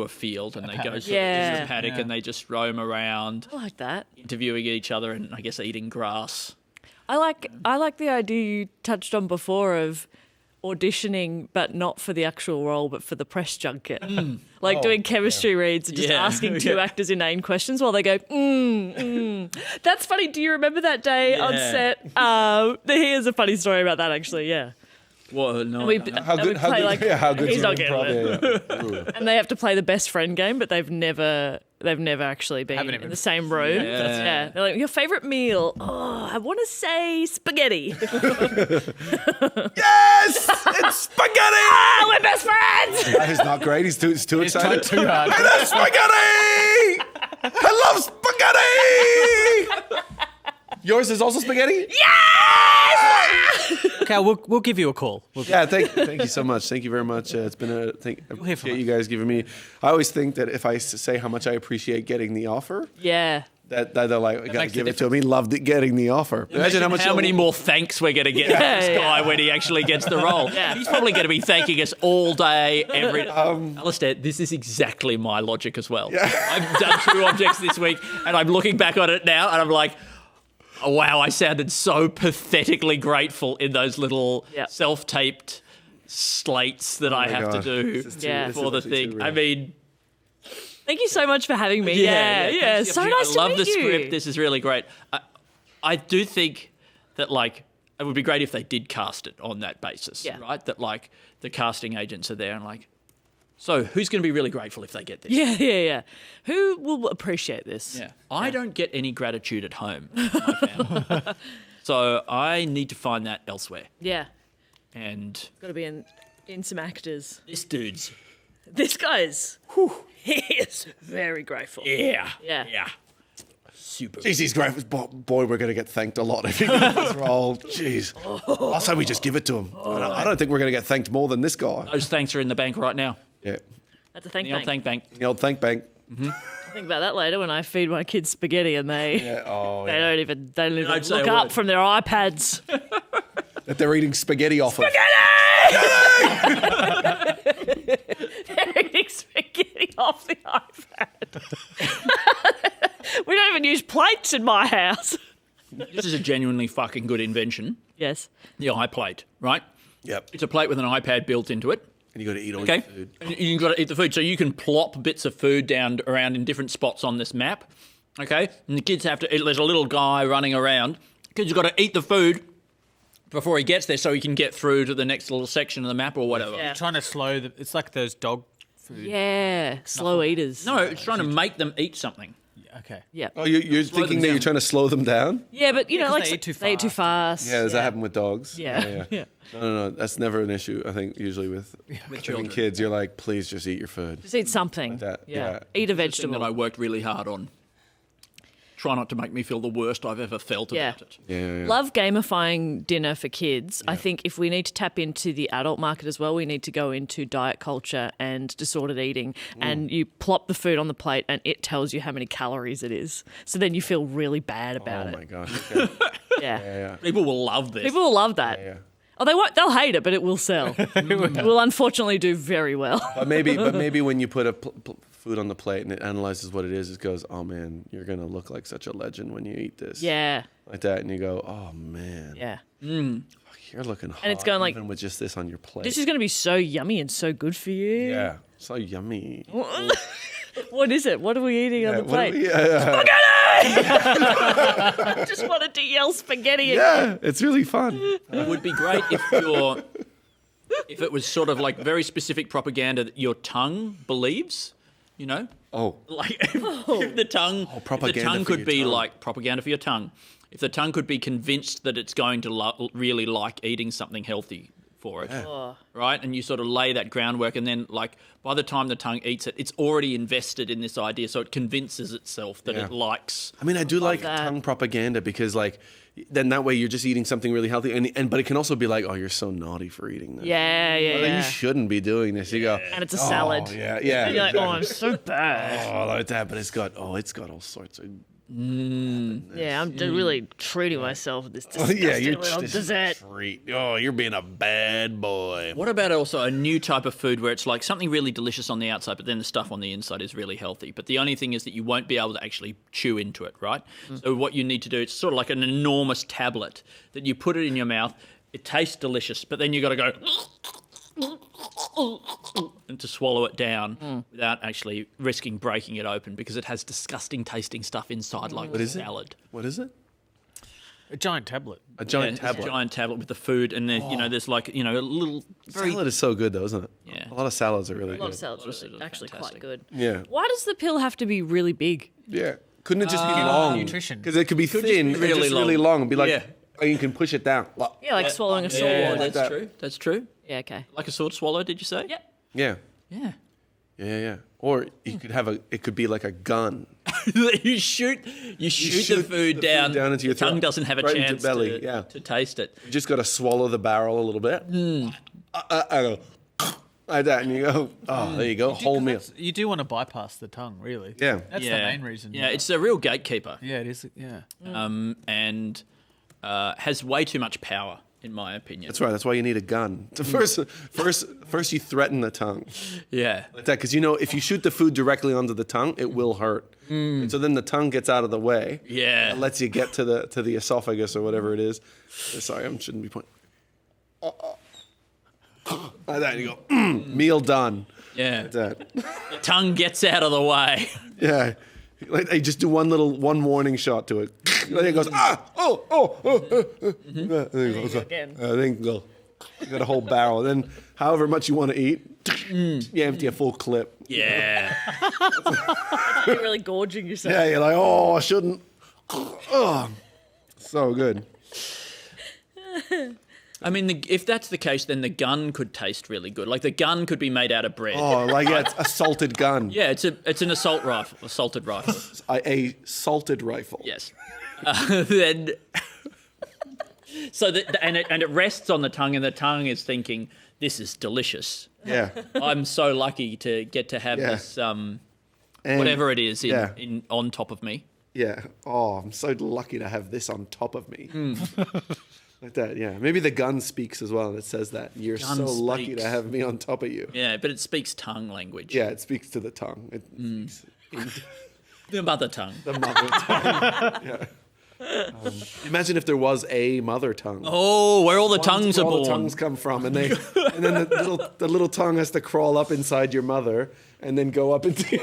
field and they go to a paddock and they just roam around I like that. interviewing each other and I guess eating grass. I like the idea you touched on before of auditioning, but not for the actual role, but for the press junket. Doing chemistry reads and just asking two actors inane questions while they go, That's funny. Do you remember that day on set? Here's a funny story about that, actually. Yeah. Well, no. How good? How good? He's not getting it. And they have to play the best friend game, but they've never actually been in the same room. Yeah. They're like, your favorite meal? Oh, I want to say spaghetti. Yes, it's spaghetti. We're best friends. That is not great. He's too excited. Too hard. I love spaghetti. I love spaghetti. Yours is also spaghetti? Yes! Okay, we'll give you a call. Thank you so much. Thank you very much. It's been I appreciate you guys giving me. I always think that if I say how much I appreciate getting the offer, Yeah. that they're like, gotta give it to me. Loved it getting the offer. Imagine how many more thanks we're going to get from this guy when he actually gets the role. Yeah. He's probably going to be thanking us all day, every. Alasdair, this is exactly my logic as well. I've done True Objects this week, and I'm looking back on it now, and I'm like, oh, wow, I sounded so pathetically grateful in those little self-taped slates that I have to do for the thing. I mean, Thank you so much for having me. Yeah. So nice to I love meet the you. script. This is really great. I do think that it would be great if they did cast it on that basis, right? That the casting agents are there and so who's going to be really grateful if they get this? Yeah. Who will appreciate this? Yeah. I don't get any gratitude at home, I found. So I need to find that elsewhere. Yeah. And Got to be in some actors. this guy's, He is very grateful. yeah. Super. Jeez, he's great. Boy, we're going to get thanked a lot if he gets this role. Jeez. I'll say we just give it to him. I don't think we're going to get thanked more than this guy. Those thanks are in the bank right now. Yeah. That's a thank The old thank bank. The old thank bank. I'll think about that later when I feed my kids spaghetti and they don't even look up from their iPads. That they're eating spaghetti off of. They're eating spaghetti off the iPad. We don't even use plates in my house. This is a genuinely fucking good invention. Yes. The iPlate, right? Yep. It's a plate with an iPad built into it. And you got to eat all your food. And you've got to eat the food. So you can plop bits of food down around in different spots on this map. Okay? And the kids have to, there's a little guy running around. Kids have got to eat the food before he gets there so he can get through to the next little section of the map or whatever. Yeah. Trying to slow it's like those dog food. Yeah, slow eaters. No, it's trying to make them eat something. Okay. Yeah. Oh, you're thinking that you're trying to slow them down? Yeah, but you know, like they eat too they eat too fast. Yeah, does that happen with dogs? Yeah. Yeah. No, that's never an issue. I think usually with children. kids, you're like, please just eat your food. Just eat something. Like that, Yeah. yeah. Eat a Thing vegetable. that I worked really hard on. Try not to make me feel the worst I've ever felt about it. Yeah. Love gamifying dinner for kids. I think if we need to tap into the adult market as well, we need to go into diet culture and disordered eating. And you plop the food on the plate and it tells you how many calories it is. So then you feel really bad about Oh it. my gosh. Okay. Yeah. People will love this. People will love that. Yeah. Oh, they won't. They'll hate it, but it will sell. It will unfortunately do very well. But maybe when you put a food on the plate and it analyzes what it is, it goes, oh man, you're gonna look like such a legend when you eat this. Yeah. Like that, and you go, oh man. Yeah. You're looking hot. And it's going like, even with just this on your plate. this is going to be so yummy and so good for you. Yeah. So yummy. What is it? What are we eating on the plate? I just wanted to yell spaghetti. Yeah, it's really fun. It would be great if it was sort of like very specific propaganda that your tongue believes, you know? Oh. Like if the tongue, propaganda if the tongue for could your be tongue. like propaganda for your tongue. If the tongue could be convinced that it's going to really like eating something healthy for it, right? And you sort of lay that groundwork, and then like by the time the tongue eats it, it's already invested in this idea, so it convinces itself that it likes. I mean, I do like that. tongue propaganda because, like, then that way you're just eating something really healthy, and but it can also be like, oh, you're so naughty for eating this. Yeah. You shouldn't be doing this. You go, And it's a salad. oh, yeah. You're like, oh, I'm so bad. Oh, like that, but it's got all sorts of. Yeah, I'm really treating myself with this disgusting little this dessert. is a treat. Oh, you're being a bad boy. What about also a new type of food where it's like something really delicious on the outside, but then the stuff on the inside is really healthy? But the only thing is that you won't be able to actually chew into it, right? So what you need to do, it's sort of like an enormous tablet that you put it in your mouth. It tastes delicious, but then you got to go and to swallow it down without actually risking breaking it open because it has disgusting tasting stuff inside like salad. What is it? A giant tablet. A giant It's tablet. a giant tablet with the food, and then there's like a little very Salad is so good, though, isn't it? Yeah. A lot of salads are really A lot good. of salads are Salads are actually quite fantastic. good. Yeah. Why does the pill have to be really big? Yeah. Couldn't it just be long? nutrition. Because it could be just thin, be and really just really long. long, and be like, Yeah. oh, you can push it down. Yeah, like swallowing a sword. Yeah, like that's that. true. That's true. Yeah, okay. Like a sword swallow, did you say? Yep. Yeah. Yeah. Yeah. Or you could have it could be like a gun. you shoot the food down into your the tongue throat, doesn't have a right into chance belly, to taste it. You just got to swallow the barrel a little bit. I go like that, and you go, oh, there you go, whole meal. You do want to bypass the tongue, really. Yeah. That's the main reason. Yeah, it's a real gatekeeper. Yeah, it is. Yeah. And has way too much power, in my opinion. That's right. That's why you need a gun. First, you threaten the tongue Yeah. like that, because if you shoot the food directly onto the tongue, it will hurt. And so then the tongue gets out of the way. Yeah. It lets you get to the esophagus or whatever it is. Sorry, I shouldn't be pointing. Like that, you go, meal done. Yeah. Like that. The tongue gets out of the way. Yeah. Like they just do one warning shot to it. Then it goes, there you go. Again. Then you go. You got a whole barrel. Then however much you want to eat, you empty a full clip. Yeah. You're really gorging yourself. Yeah, you're like, oh, I shouldn't. Oh, so good. I mean, if that's the case, then the gun could taste really good. Like the gun could be made out of bread. Oh, like it's a salted gun. Yeah, it's an assault rifle, a salted rifle. A salted rifle. Yes. Then, and it rests on the tongue, and the tongue is thinking, "This is delicious. Yeah. I'm so lucky to get to have this, And- whatever it is, yeah. on top of me." Yeah. Oh, I'm so lucky to have this on top of me. Like that, yeah. Maybe the gun speaks as well, and it says that. You're Gun so lucky speaks. to have me on top of you. Yeah, but it speaks tongue language. Yeah, it speaks to the tongue. It speaks The mother tongue. The mother tongue. Yeah. Imagine if there was a mother tongue. Oh, where all the tongues are all born. the tongues come from, and then the little tongue has to crawl up inside your mother and then go up into.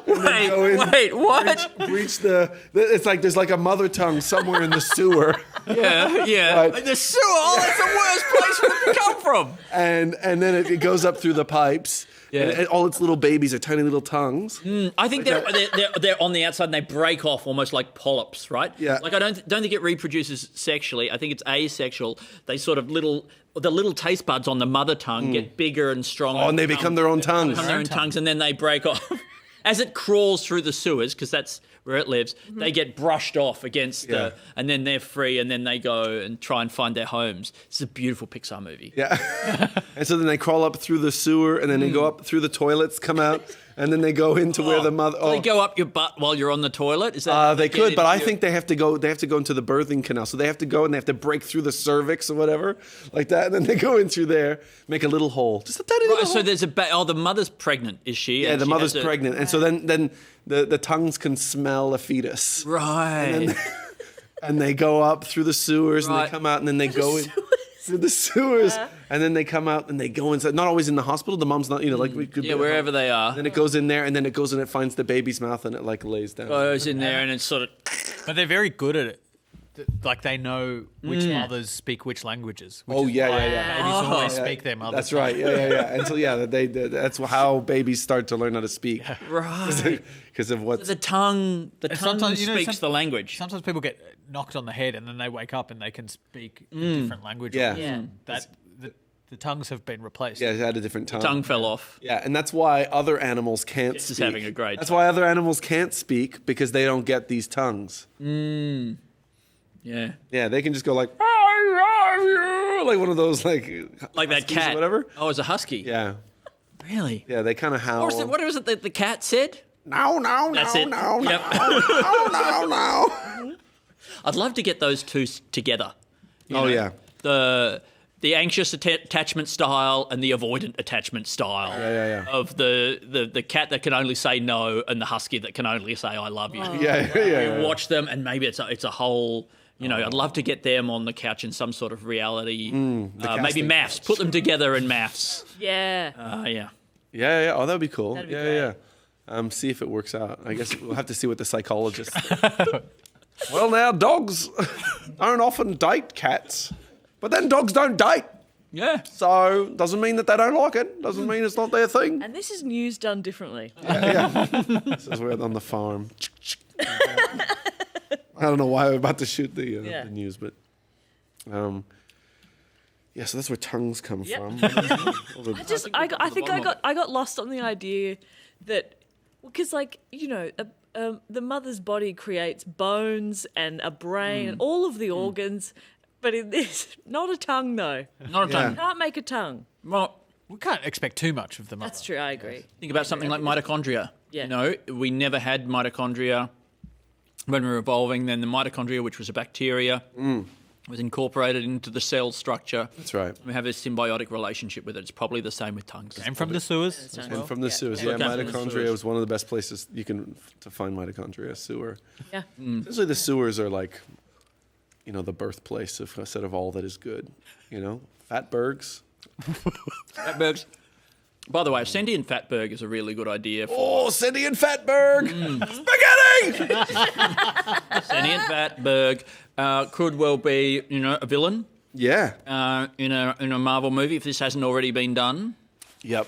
Wait, what? Breach the. It's like there's like a mother tongue somewhere in the sewer. Yeah. Right. The sewer. Oh, that's the worst place for it to come from. And then it goes up through the pipes. Yeah. And all its little babies are tiny little tongues. I think they're on the outside and they break off almost like polyps, right? Yeah. Like I don't think it reproduces sexually. I think it's asexual. They sort of the little taste buds on the mother tongue get bigger and stronger. Oh, and they become their own tongues. Become their own tongues, and then they break off. As it crawls through the sewers, because that's where it lives, they get brushed off against and then they're free, and then they go and try and find their homes. It's a beautiful Pixar movie. Yeah. And so then they crawl up through the sewer, and then they go up through the toilets, come out, and then they go into where the mother. Do they go up your butt while you're on the toilet? Is that they could, but I think they have to go. They have to go into the birthing canal, so they have to go and they have to break through the cervix or whatever, like that, and then they go in through there, make a little hole, just a tiny little hole. So there's the mother's pregnant, is she? Yeah, And the she mother's has pregnant, and so then the tongues can smell a fetus, Right. and they go up through the sewers, and Right. they come out, and then they go in. Through the sewers, and then they come out and they go inside. Not always in the hospital. The mom's not, like we could. Yeah, wherever they are. Then it goes in there, and then it goes and it finds the baby's mouth, and it like lays down. Goes in there and it's sort of. But they're very good at it. Like they know which mothers speak which lanlanguages. Which Oh, is yeah, why yeah. Babies always Yeah. speak their mother. That's right. Yeah. And so that's how babies start to learn how to speak. Right. Because of what's The tongue sometimes, speaks the language. Sometimes people get knocked on the head and then they wake up and they can speak a different language. Yeah. The tongues have been replaced. Yeah, it had a different tongue. Tongue fell off. Yeah, and that's why other animals can't This speak. is having a great That's time. why other animals can't speak because they don't get these tongues. Yeah. Yeah, they can just go like, I love you, like one of those like Like that huskies or cat. whatever. Oh, it's a husky. Yeah, Really? yeah, they kind of howl. What was it that the cat said? No, That's it. no, Yep. no. I'd love to get those two together. You Oh know, yeah. The anxious attachment style and the avoidant attachment style Yeah. of the cat that can only say no and the husky that can only say I love you. Yeah. You watch them and maybe it's a whole. I'd love to get them on the couch in some sort of reality. Maybe casting maths. Put them together in maths. Yeah. Yeah. Yeah. Oh, that'd be cool. That'd be Yeah. See if it works out. I guess we'll have to see what the psychologist. Well, now dogs don't often date cats, but then dogs don't date. Yeah. So doesn't mean that they don't like it. Doesn't mean it's not their thing. And this is news done differently. This is we're on the farm. I don't know why we're about to shoot the news, but so that's where tongues come from. I think I got lost on the idea that because the mother's body creates bones and a brain and all of the organs, but in this, not a tongue though. Not a tongue. Can't make a tongue. Well, We can't expect too much of the mother. That's true. I agree. think about something like mitochondria. Yeah. We never had mitochondria when we were evolving. Then the mitochondria, which was a bacteria, was incorporated into the cell structure. That's right. We have a symbiotic relationship with it. It's probably the same with tongues. And from the sewers. And from the sewers, Yeah, from the mitochondria sewers. was one of the best places to find mitochondria. Sewer. Yeah. Essentially, the sewers are like, the birthplace of a set of all that is good. Fatbergs. Fatbergs. By the way, a sentient fatberg is a really good idea for Oh, sentient fatberg! Spaghetti! sentient fatberg. Could well be, a villain Yeah. in a Marvel movie if this hasn't already been done. Yep.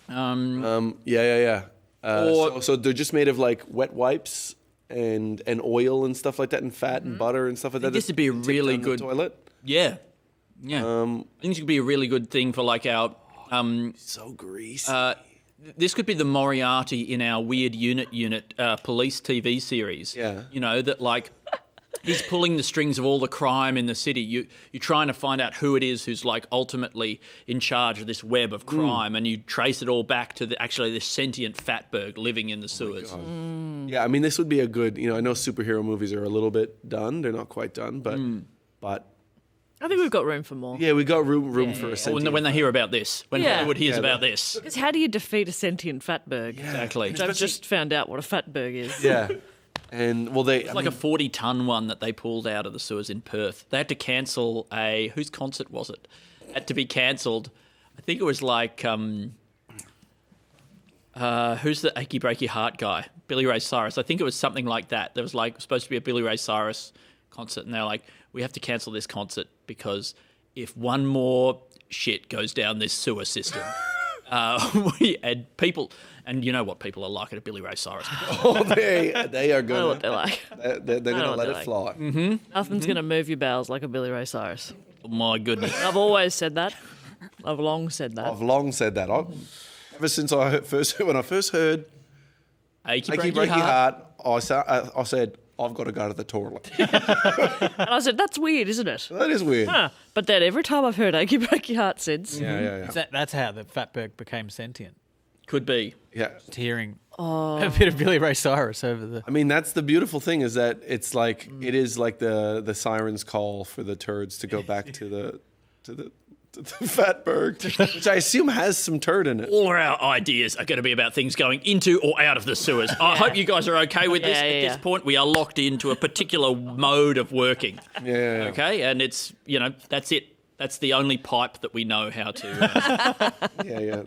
Um, Yeah. Or- So they're just made of like wet wipes and oil and stuff like that, and fat and butter and stuff like that. this would be a that you take really down the good- toilet. Yeah. I think this could be a really good thing for like our. So greasy. This could be the Moriarty in our weird unit police TV series. Yeah. That like he's pulling the strings of all the crime in the city. You're trying to find out who it is who's like ultimately in charge of this web of crime, and you trace it all back to this sentient fatberg living in the sewers. Yeah, I mean, this would be a good. I know superhero movies are a little bit done; they're not quite done, but I think we've got room for more. Yeah, we got room for a Or sentient. when they hear about this, when Yeah. Hollywood hears about this. Because how do you defeat a sentient fatberg? Exactly. Which I've just found out what a fatberg is. Yeah. And well, It's like a 40-ton one that they pulled out of the sewers in Perth. They had to cancel whose concert was it? Had to be cancelled. I think it was like who's the Achy Breaky Heart guy? Billy Ray Cyrus. I think it was something like that. There was like supposed to be a Billy Ray Cyrus concert, and they're like, we have to cancel this concert because if one more shit goes down this sewer system, we and people. And you know what people are like at a Billy Ray Cyrus. they are I know gonna what they're like. they're gonna let it fly. Nothing's going to move your bowels like a Billy Ray Cyrus. Oh my goodness. I've always said that. I've long said that. I've long said that. Ever since when I first heard Achy Achy Breaky Breaky Heart. Heart, I said, I've got to go to the toilet. And I said, that's weird, isn't it? That is weird. Huh. But then every time I've heard Achy Breaky Heart since. Yeah. That's how the fatberg became sentient. Could be. Yeah. Just hearing a bit of Billy Ray Cyrus over the. I mean, that's the beautiful thing is that it's like it is like the siren's call for the turds to go back to the fatberg, which I assume has some turd in it. All our ideas are going to be about things going into or out of the sewers. I hope you guys are okay with this. Yeah, At this point, we are locked into a particular mode of working. Yeah. Okay, and it's, that's it. That's the only pipe that we know how to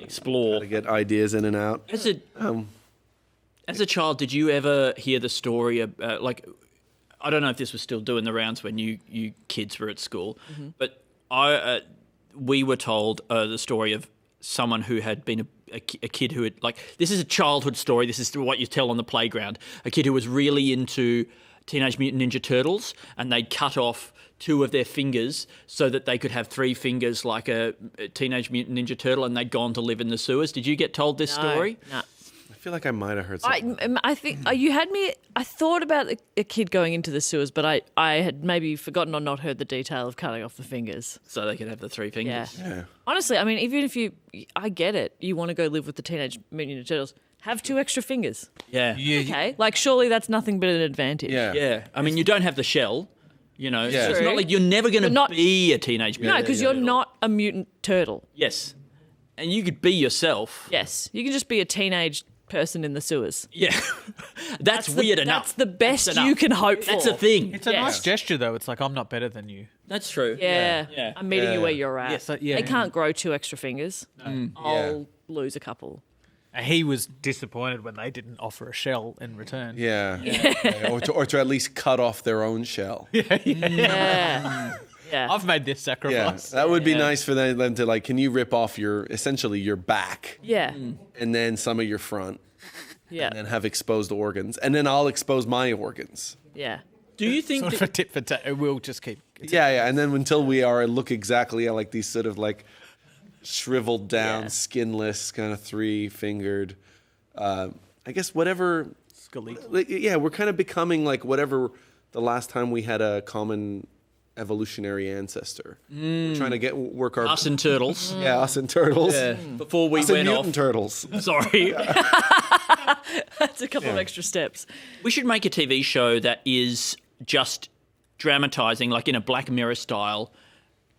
explore. To get ideas in and out. As a child, did you ever hear the story of, I don't know if this was still doing the rounds when you kids were at school, but we were told the story of someone who had been a kid who had, this is a childhood story, this is what you tell on the playground, a kid who was really into Teenage Mutant Ninja Turtles, and they'd cut off 2 of their fingers so that they could have 3 fingers like a Teenage Mutant Ninja Turtle, and they'd gone to live in the sewers. Did you get told this story? No. I feel like I might have heard something. I think you had me. I thought about a kid going into the sewers, but I had maybe forgotten or not heard the detail of cutting off the fingers. So they could have the 3 fingers. Yeah. Honestly, I mean, even if I get it, you want to go live with the Teenage Mutant Ninja Turtles, have 2 extra fingers. Yeah. Okay, surely that's nothing but an advantage. Yeah. Yeah. I mean, you don't have the shell, So it's True. not like you're never going to be a Teenage Mutant No, because you're not a mutant turtle. Yes. And you could be yourself. Yes, you can just be a teenage person in the sewers. Yeah. That's weird enough. That's the best That's enough. you can hope for. That's a thing. It's a nice gesture, though. It's like, I'm not better than you. That's true. Yeah. I'm meeting you where you're at. Yeah, so- yeah. They can't grow 2 extra fingers. I'll lose a couple. He was disappointed when they didn't offer a shell in return. Yeah. Or to at least cut off their own shell. Yeah. Yeah. I've made this Yeah, sacrifice. that would be nice for them to can you rip off essentially your back Yeah. and then some of your front Yeah. and then have exposed organs and then I'll expose my organs. Yeah. Do you think Sort of a tit for tat. We'll just keep. Yeah, and then until we look exactly like these sort of shriveled down, skinless, kind of 3-fingered, I guess whatever. Yeah, we're kind of becoming whatever the last time we had a common evolutionary ancestor. We're trying to work our us and turtles? Yeah, us and turtles. Yeah. Before we us and went mutant off. turtles. Sorry. That's a couple of extra steps. We should make a TV show that is just dramatizing, in a Black Mirror style,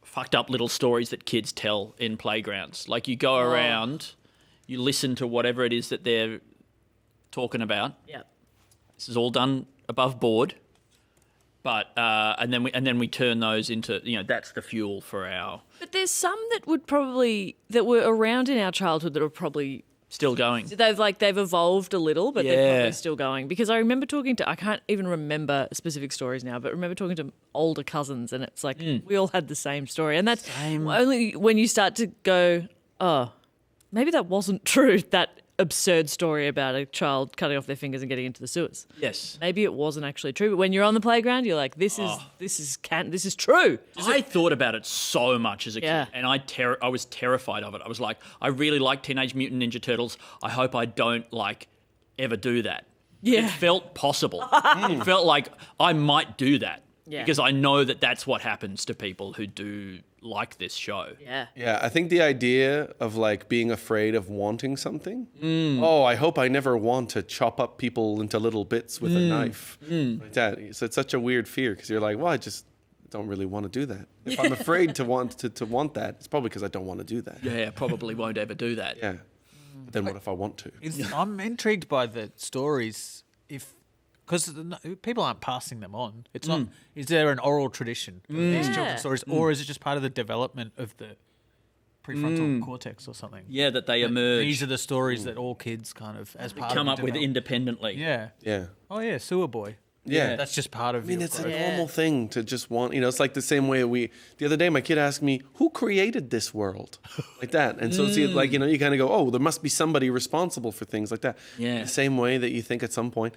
fucked up little stories that kids tell in playgrounds. You go around, you listen to whatever it is that they're talking about. Yeah. This is all done above board, but and then we turn those into that's the fuel for our But there's some that were around in our childhood that are probably still going. they've evolved a little, but they're Yeah. probably still going. Because I remember I can't even remember specific stories now, but remember talking to older cousins, and it's we all had the same story, and that's only when you start to go, oh, maybe that wasn't true. That absurd story about a child cutting off their fingers and getting into the sewers. Yes. Maybe it wasn't actually true, but when you're on the playground, you're like, this is true. I thought about it so much as a Yeah. kid, and I was terrified of it. I was like, I really like Teenage Mutant Ninja Turtles. I hope I don't ever do that. Yeah. It felt possible. It felt like I might do that because I know that that's what happens to people who do like this show. Yeah. Yeah, I think the idea of being afraid of wanting something. Oh, I hope I never want to chop up people into little bits with a knife. Like that. So it's such a weird fear because you're like, well, it's don't really want to do that. If I'm afraid to want that, it's probably because I don't want to do that. Yeah, probably won't ever do that. Yeah. But then what if I want to? I'm intrigued by the stories because people aren't passing them on. It's not. Is there an oral tradition of these children's stories, or is it just part of the development of the prefrontal cortex or something? Yeah, that they emerge. These are the stories that all kids kind of as part come of up with independently. Yeah. Yeah. Oh yeah, sewer boy. Yeah. That's just part of. I mean, it's a normal thing to just want, it's like the same way the other day, my kid asked me, who created this world? Like that. And so, see, like, you kind of go, oh, there must be somebody responsible for things like that. Yeah. The same way that you think at some point,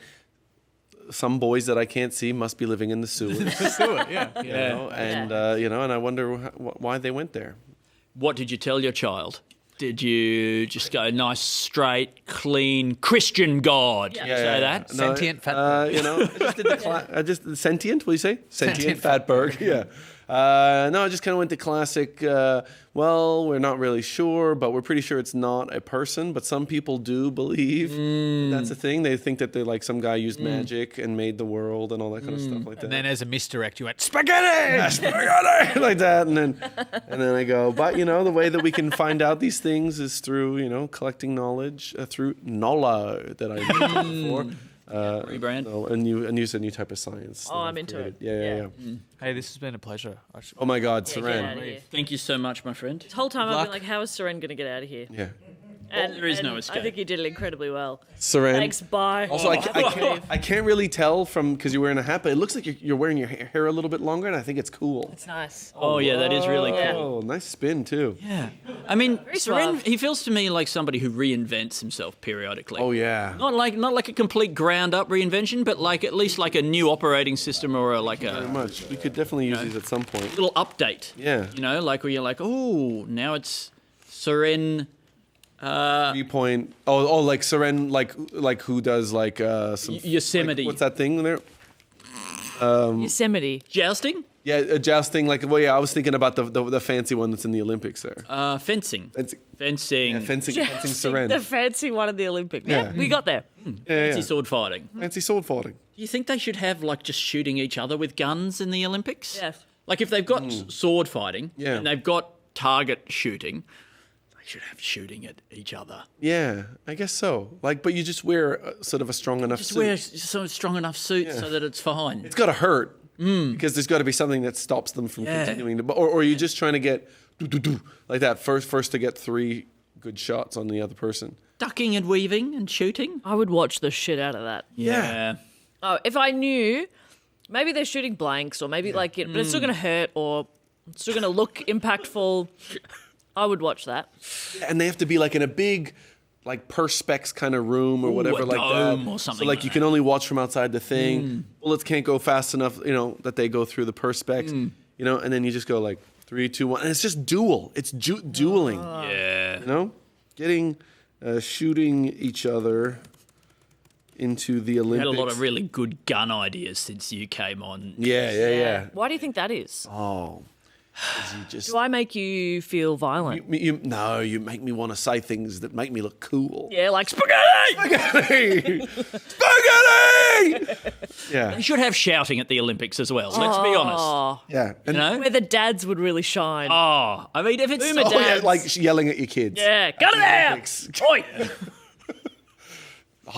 some boys that I can't see must be living in the sewer. yeah. And I wonder why they went there. What did you tell your child? Did you just go nice, straight, clean Christian God? Say that? No, Sentient fatberg. I just sentient. What do you say? Sentient fatberg. Yeah. No, I just kind of went to classic. Well, we're not really sure, but we're pretty sure it's not a person. But some people do believe that's a thing. They think that some guy used magic and made the world and all that kind of stuff like that. And then as a misdirect, you went spaghetti, spaghetti, like that, and then I go. But the way that we can find out these things is through collecting knowledge through Nolo that I mentioned before. Rebrand. So use a new type of science. Oh, I'm into it. Yeah. Hey, this has been a pleasure. Oh my God, Get out Suren. of here. Thank you so much, my friend. This whole time I've luck. been like, how is Suren going to get out of here? Yeah. There is no escape. I think you did it incredibly well. Suren. Thanks, bye. Also, I can't really tell because you're wearing a hat, but it looks like you're wearing your hair a little bit longer, and I think it's cool. It's nice. Oh, yeah, that is really cool. Oh, nice spin too. Yeah. I mean, Suren, suave. he feels to me like somebody who reinvents himself periodically. Oh yeah. Not like a complete ground up reinvention, but at least like a new operating system or Very much. We could definitely use these at some point. little update. Yeah. Like where you're like, oh, now it's Suren. 3 like Suren, like who does some Yosemite. what's that thing there? Yosemite. Jousting? Yeah, jousting. I was thinking about the fancy one that's in the Olympics there. Fencing. Fencing. Yeah, fencing Suren. The fancy one of the Olympics. Yeah, we got there. Fancy sword fighting. Fancy sword fighting. Do you think they should have just shooting each other with guns in the Olympics? Yes. Like if they've got sword fighting and they've got target shooting, they should have shooting at each other. Yeah, I guess so. But you just wear sort of a strong enough suit. Wear a strong enough suit so that it's fine. It's got to hurt because there's got to be something that stops them from continuing to. Or are you just trying to get like that first to get 3 good shots on the other person? Ducking and weaving and shooting. I would watch the shit out of that. Yeah. Oh, if I knew, maybe they're shooting blanks or maybe but it's still going to hurt or it's still going to look impactful. I would watch that. And they have to be in a big, perspex kind of room or whatever a like dome that. or something So like you can only watch from outside the thing. Bullets can't go fast enough, that they go through the perspex. And then you just go 3, 2, 1, and it's just duel. It's dueling. Yeah. Getting shooting each other into the Olympics. Had a lot of really good gun ideas since you came on. Yeah. Why do you think that is? Oh. You just, Do I make you feel violent? No, you make me want to say things that make me look cool. Yeah, like spaghetti! Spaghetti! Spaghetti! Yeah. You should have shouting at the Olympics as well, let's be honest. Yeah. And, Where the dads would really shine. Oh, I mean, if it's... Boomer dads. yelling at your kids. Yeah, cut it out! Oi!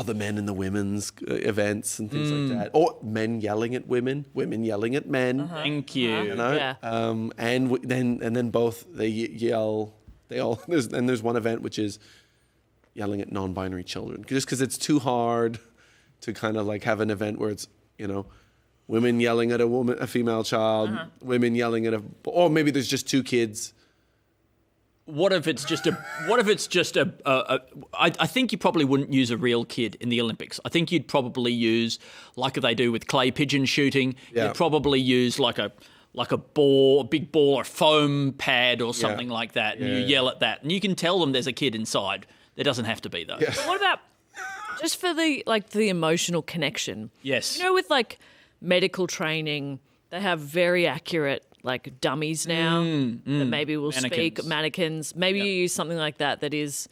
The men in the women's events and things like that. Or men yelling at women, women yelling at men. Thank you. You know? Yeah. Then both they yell. There's one event which is yelling at non-binary children, just because it's too hard to kind of have an event where it's women yelling at a female child, women yelling at or maybe there's just 2 kids. What if it's just I think you probably wouldn't use a real kid in the Olympics. I think you'd probably use, like they do with clay pigeon shooting, you'd probably use like a big ball or foam pad or something like that, and you yell at that. And you can tell them there's a kid inside. There doesn't have to be, though. But what about just for the emotional connection? Yes. With medical training, they have very accurate dummies now that maybe will speak, mannequins. Maybe you use something like that is,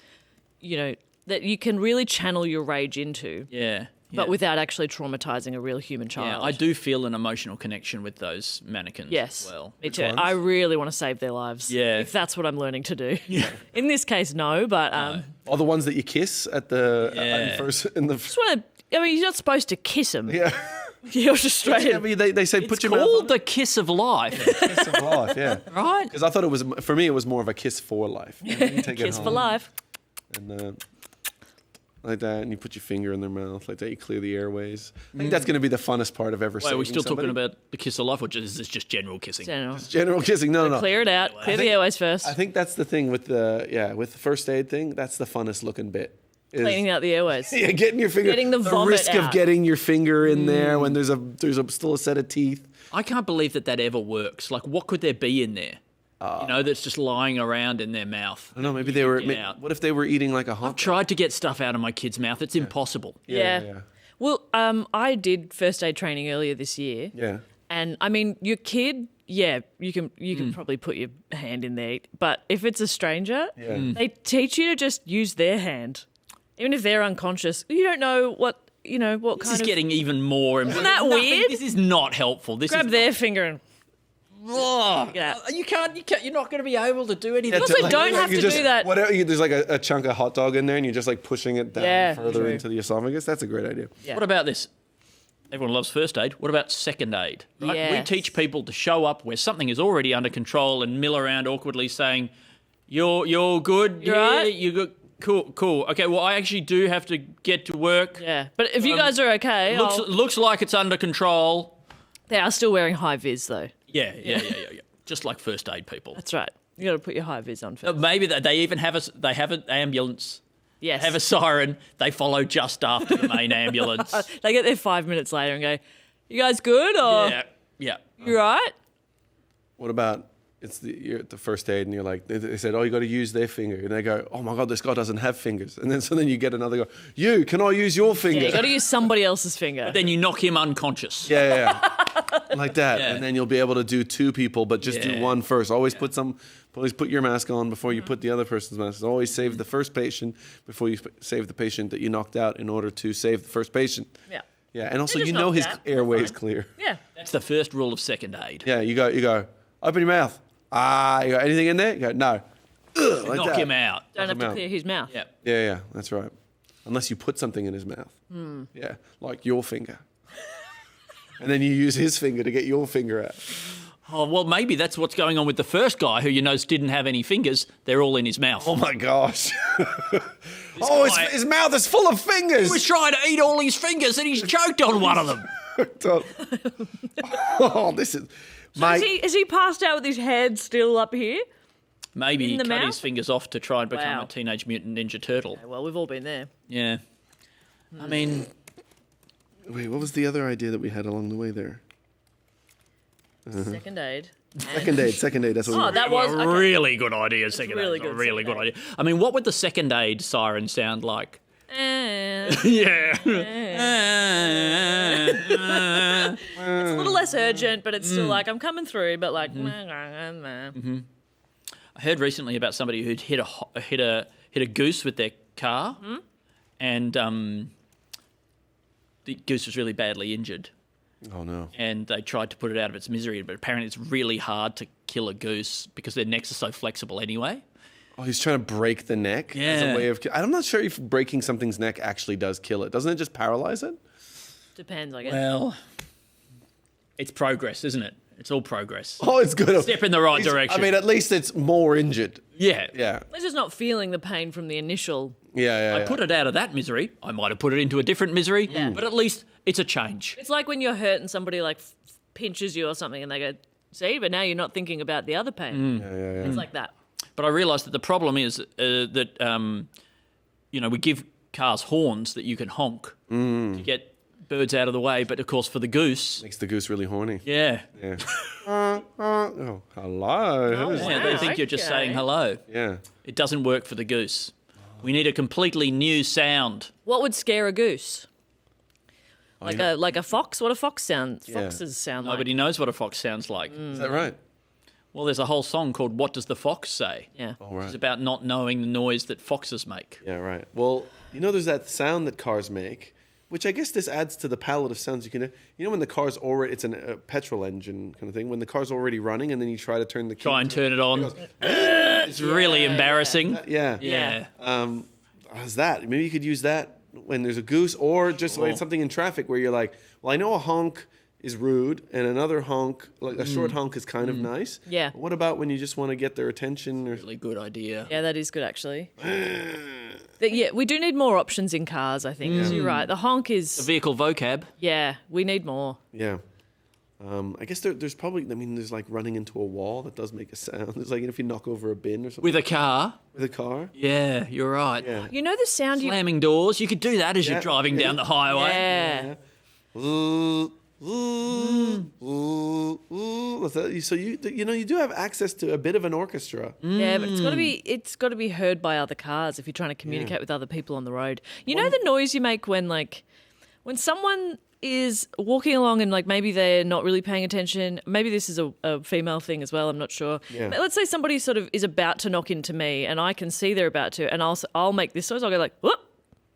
that you can really channel your rage into. Yeah. but without actually traumatizing a real human child. Yeah, I do feel an emotional connection with those mannequins Yes, as well. me too. I really want to save their lives. Yeah. If that's what I'm learning to do. Yeah. In this case, no, but All the ones that you kiss at the Yeah. just want to. I mean, you're not supposed to kiss them. yeah. You're just straight. Yeah, but they say It's put your mouth called the kiss of life, kiss of life, yeah. right? Because I thought it was, for me, it was more of a kiss for life. You take it Kiss for home life. And like that, and you put your finger in their mouth like that. You clear the airways. I think that's going to be the funnest part of ever. Wait, are we still somebody. talking about the kiss of life, or is this just general kissing? General kissing? No. Clear it out. Clear the airways first. I think that's the thing with the first aid thing. That's the funnest looking bit. Is, Cleaning out the airways. yeah, getting your finger. Getting the vomit risk of out. getting your finger in there when there's still a set of teeth. I can't believe that ever works. Like, what could there be in there? That's just lying around in their mouth. I don't know. Maybe they were. Get out. What if they were eating like a hot? I've tried to get stuff out of my kid's mouth. It's impossible. Yeah. Well, I did first aid training earlier this year. Yeah. And I mean, your kid, you can probably put your hand in there. But if it's a stranger, they teach you to just use their hand, even if they're unconscious. You don't know what This kind is of. getting even more. Isn't that weird? This is not helpful. This Grab is their finger and. Oh, Yeah. you can't. You're not going to be able to do anything. Also, don't have you to just, do that. Whatever, there's like a chunk of hot dog in there, and you're just like pushing it down Yeah, further true. into the esophagus. That's a great idea. Yeah. What about this? Everyone loves first aid. What about second aid? Right? Yes. We teach people to show up where something is already under control and mill around awkwardly saying, "You're good. You're right. You're good. Cool. Okay. Well, I actually do have to get to work. Yeah, but if you guys are okay, Looks like it's under control. they are still wearing high vis though. Yeah. Just like first aid people. That's right. You got to put your high vis on first. Maybe they even have an ambulance. Yes. Have a siren. They follow just after the main ambulance. They get there 5 minutes later and go, "You guys good or Yeah. you right?" What about you're at the first aid, and you're like, they said, "Oh, you got to use their finger," and they go, "Oh my God, this guy doesn't have fingers," and then you get another go, "Can I use your finger?" Yeah, you got to use somebody else's finger. Then you knock him unconscious. Yeah. Like that, Yeah. and then you'll be able to do two people, but just do Yeah. one first. Always put your mask on before you put the other person's mask. Always save the first patient before you save the patient that you knocked out in order to save the first patient. Yeah. Yeah, and also just you know knocked his out. airway is Fine. clear. Yeah. That's the first rule of second aid. Yeah, you go. Open your mouth. You got anything in there? You go, no. Like Knock that. him out. Don't have him to out. clear his mouth. Yeah. Yeah, that's right. Unless you put something in his mouth. Yeah, like your finger. And then you use his finger to get your finger out. Oh, well, maybe that's what's going on with the first guy who didn't have any fingers. They're all in his mouth. Oh my gosh. guy- his mouth is full of fingers. He was trying to eat all his fingers and he's choked on one of them. This is... Is he passed out with his head still up here? Maybe In he the cut mouth? his fingers off to try and become Wow. a Teenage Mutant Ninja Turtle. Well, we've all been there. Yeah. I mean, Wait, what was the other idea that we had along the way there? Second aid. Second aid. That's what Oh, we that was okay. really good idea. Second really aid. good Really second good idea. I mean, what would the second aid siren sound like? Eh. Yeah. It's a little less urgent, but it's still like I'm coming through. But like, I heard recently about somebody who'd hit a goose with their car, and the goose was really badly injured. Oh no. And they tried to put it out of its misery, but apparently it's really hard to kill a goose because their necks are so flexible anyway. Oh, he's trying to break the neck as Yeah. a way of... I'm not sure if breaking something's neck actually does kill it. Doesn't it just paralyze it? depends, I guess. Well, it's progress, isn't it? It's all progress. Oh, it's good. Step in the right direction. I mean, at least it's more injured. Yeah. Yeah. It's just not feeling the pain from the initial. Yeah. I put it out of that misery. I might have put it into a different misery, but at least it's a change. It's like when you're hurt and somebody like pinches you or something, and they go, "See, but now you're not thinking about the other pain." It's like that. But I realised that the problem is that we give cars horns that you can honk to get birds out of the way. But of course, for the goose, Makes the goose really horny. yeah, Yeah. Oh, hello. Who's yeah, they think you're just okay. saying hello. Yeah. It doesn't work for the goose. We need a completely new sound. What would scare a goose? Like a fox? What do foxes sound like? Nobody knows what a fox sounds like. Is that right? Well, there's a whole song called "What Does the Fox Say?" Yeah. All right. It's about not knowing the noise that foxes make. Yeah, right. Well, there's that sound that cars make which I guess this adds to the palette of sounds. You can, when the car's already, it's a petrol engine kind of thing. When the car's already running, and then you try to turn the key. Try and turn it on. It's really embarrassing. Yeah. How's that? Maybe you could use that when there's a goose, or just like something in traffic where you're like, well, I know a honk is rude, and another honk, like a short honk, is kind of nice. Yeah. But what about when you just want to get their attention? Or Really good idea. Yeah, that is good actually. Yeah, we do need more options in cars, I think. 'Cause you're right. The honk The is. vehicle vocab. Yeah, we need more. Yeah. I guess there's probably, there's like running into a wall that does make a sound. It's like if you knock over a bin or something. With a car. With a car. Yeah, you're right. Yeah. You know the sound you. Slamming doors. You could do that as you're driving down the highway. Yeah. So you do have access to a bit of an orchestra. Yeah, but it's got to be heard by other cars if you're trying to communicate with other people on the road. You know the noise you make when someone is walking along and like maybe they're not really paying attention. Maybe this is a female thing as well. I'm not sure. Yeah. But let's say somebody sort of is about to knock into me, and I can see they're about to, and I'll make this noise. I'll go like, whoop.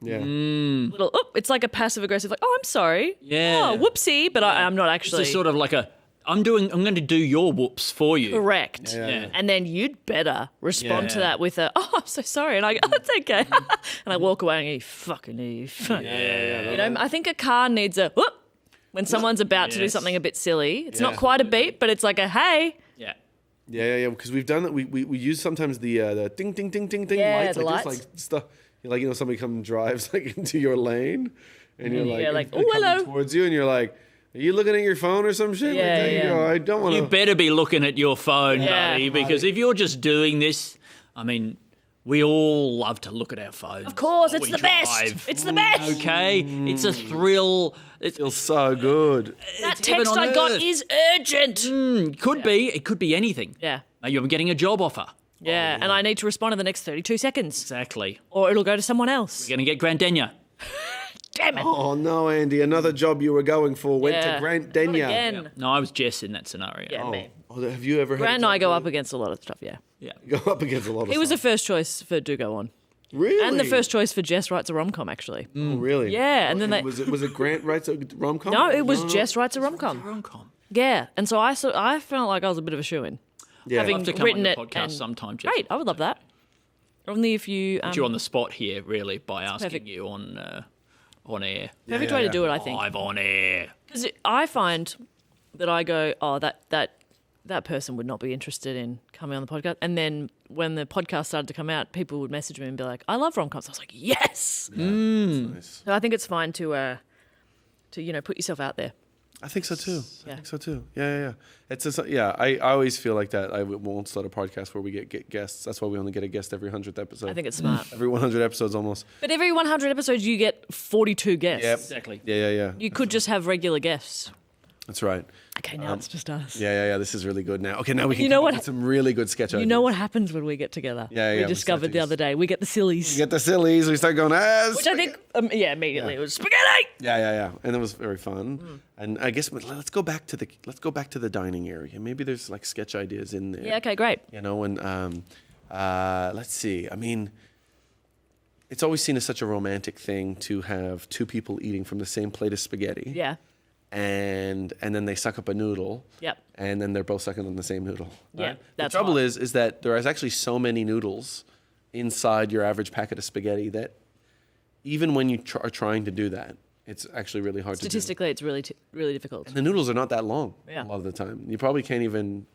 Yeah. Little, it's like a passive aggressive, like, oh, I'm sorry. Yeah. Oh, whoopsie, but I'm not actually. It's sort of like I'm going to do your whoops for you. Correct. Yeah. And then you'd better respond to that with a, oh, I'm so sorry. And I go, oh, it's okay. And I walk away and go, you fucking Eve. Yeah. I think a car needs a whoop when someone's about to do something a bit silly. It's not quite a beep, but it's like a hey. Yeah. Yeah. Because we've done that. We use sometimes the ding, ding, ding, ding, ding lights. The like lights. Just like stuff. Like, somebody comes and drives like into your lane, and you're like, like, they're oh, coming hello. towards you, and you're like, are you looking at your phone or some shit? Yeah, like, yeah. I don't want You to. better be looking at your phone, Yeah. buddy, because if you're just doing this, we all love to look at our phones. Of course, it's we the best. drive. It's the best. Okay, it's a thrill. It Feels so good. That it's heaven text on I got earth. is urgent. Could be. It could be anything. Yeah. You're getting a job offer. Yeah, and I need to respond in the next 32 seconds. Exactly. Or it'll go to someone else. You're going to get Grandenia. Damn it. Oh no, Andy! Another job you were going for went to Grant Not Denya. again. No, I was Jess in that scenario. Yeah, me. Oh, have you ever? Grant had and I go up against a lot of stuff, yeah. Yeah. Go up against a lot of. He was the stuff. first choice for Do Go On. Really, And the first choice for Jess Writes a Rom-Com, actually. Oh, really? Yeah, and then they... was it Grant writes a rom-com? No, it was Jess Writes a Rom-Com. Rom-com. Yeah, and so I felt like I was a bit of a shoo-in. Yeah. Having I'll have to come written on your it podcast and- sometime, Jess. Great, I would love that. Only if you... Put you on the spot here, really, by asking perfect. you on air. perfect way to do it, I think. Live on air. Because I find that I go, oh, that person would not be interested in coming on the podcast. And then when the podcast started to come out, people would message me and be like, I love rom-coms. I was like, yes! That's nice. So I think it's fine to put yourself out there. I think so too. Yeah. I think so too. Yeah. It's just, I always feel like that. I won't start a podcast where we get guests. That's why we only get a guest every 100th episode. I think it's smart. Every 100 episodes almost. But every 100 episodes, you get 42 guests. Yep. Exactly. Yeah. You could just have regular guests. That's right. Okay, now it's just us. Yeah. This is really good now. Okay, now we can You know come what- up with some really good sketch ideas. You know what happens when we get together? Yeah, We we discovered start the to other day. We get the sillies. We get the sillies. We start going, Which I think, immediately it was spaghetti. Yeah. And it was very fun. And I guess let's go back to the dining area. Maybe there's like sketch ideas in there. Yeah, okay, great. And let's see. I mean, it's always seen as such a romantic thing to have two people eating from the same plate of spaghetti. Yeah. And then they suck up a noodle. Yep. And then they're both sucking on the same noodle. Yeah, right? that's the trouble hot. is that there is actually so many noodles inside your average packet of spaghetti that even when you are trying to do that, it's actually really hard to do. Statistically, it's really, really difficult. And the noodles are not that long Yeah. a lot of the time. You probably can't even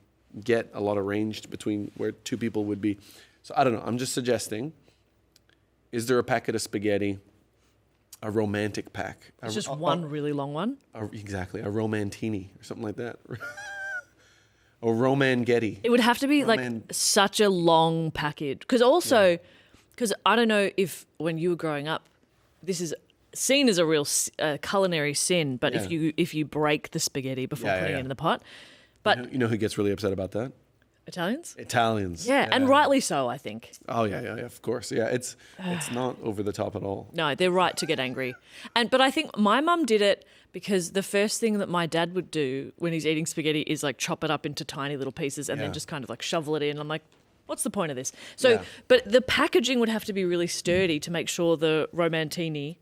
get a lot of range between where two people would be. So I don't know. I'm just suggesting, is there a packet of spaghetti, a romantic pack? It's just one really long one. Exactly. A romantini or something like that. Or romangetti. It would have to be like such a long package. Because I don't know if when you were growing up, this is seen as a real culinary sin, but if you break the spaghetti before putting it in the pot. But You know who gets really upset about that? Italians? Italians. Yeah, and rightly so, I think. Oh yeah, of course. Yeah, it's not over the top at all. No, they're right to get angry. But I think my mum did it because the first thing that my dad would do when he's eating spaghetti is like chop it up into tiny little pieces and then just kind of like shovel it in. I'm like, what's the point of this? So, but the packaging would have to be really sturdy to make sure the romantini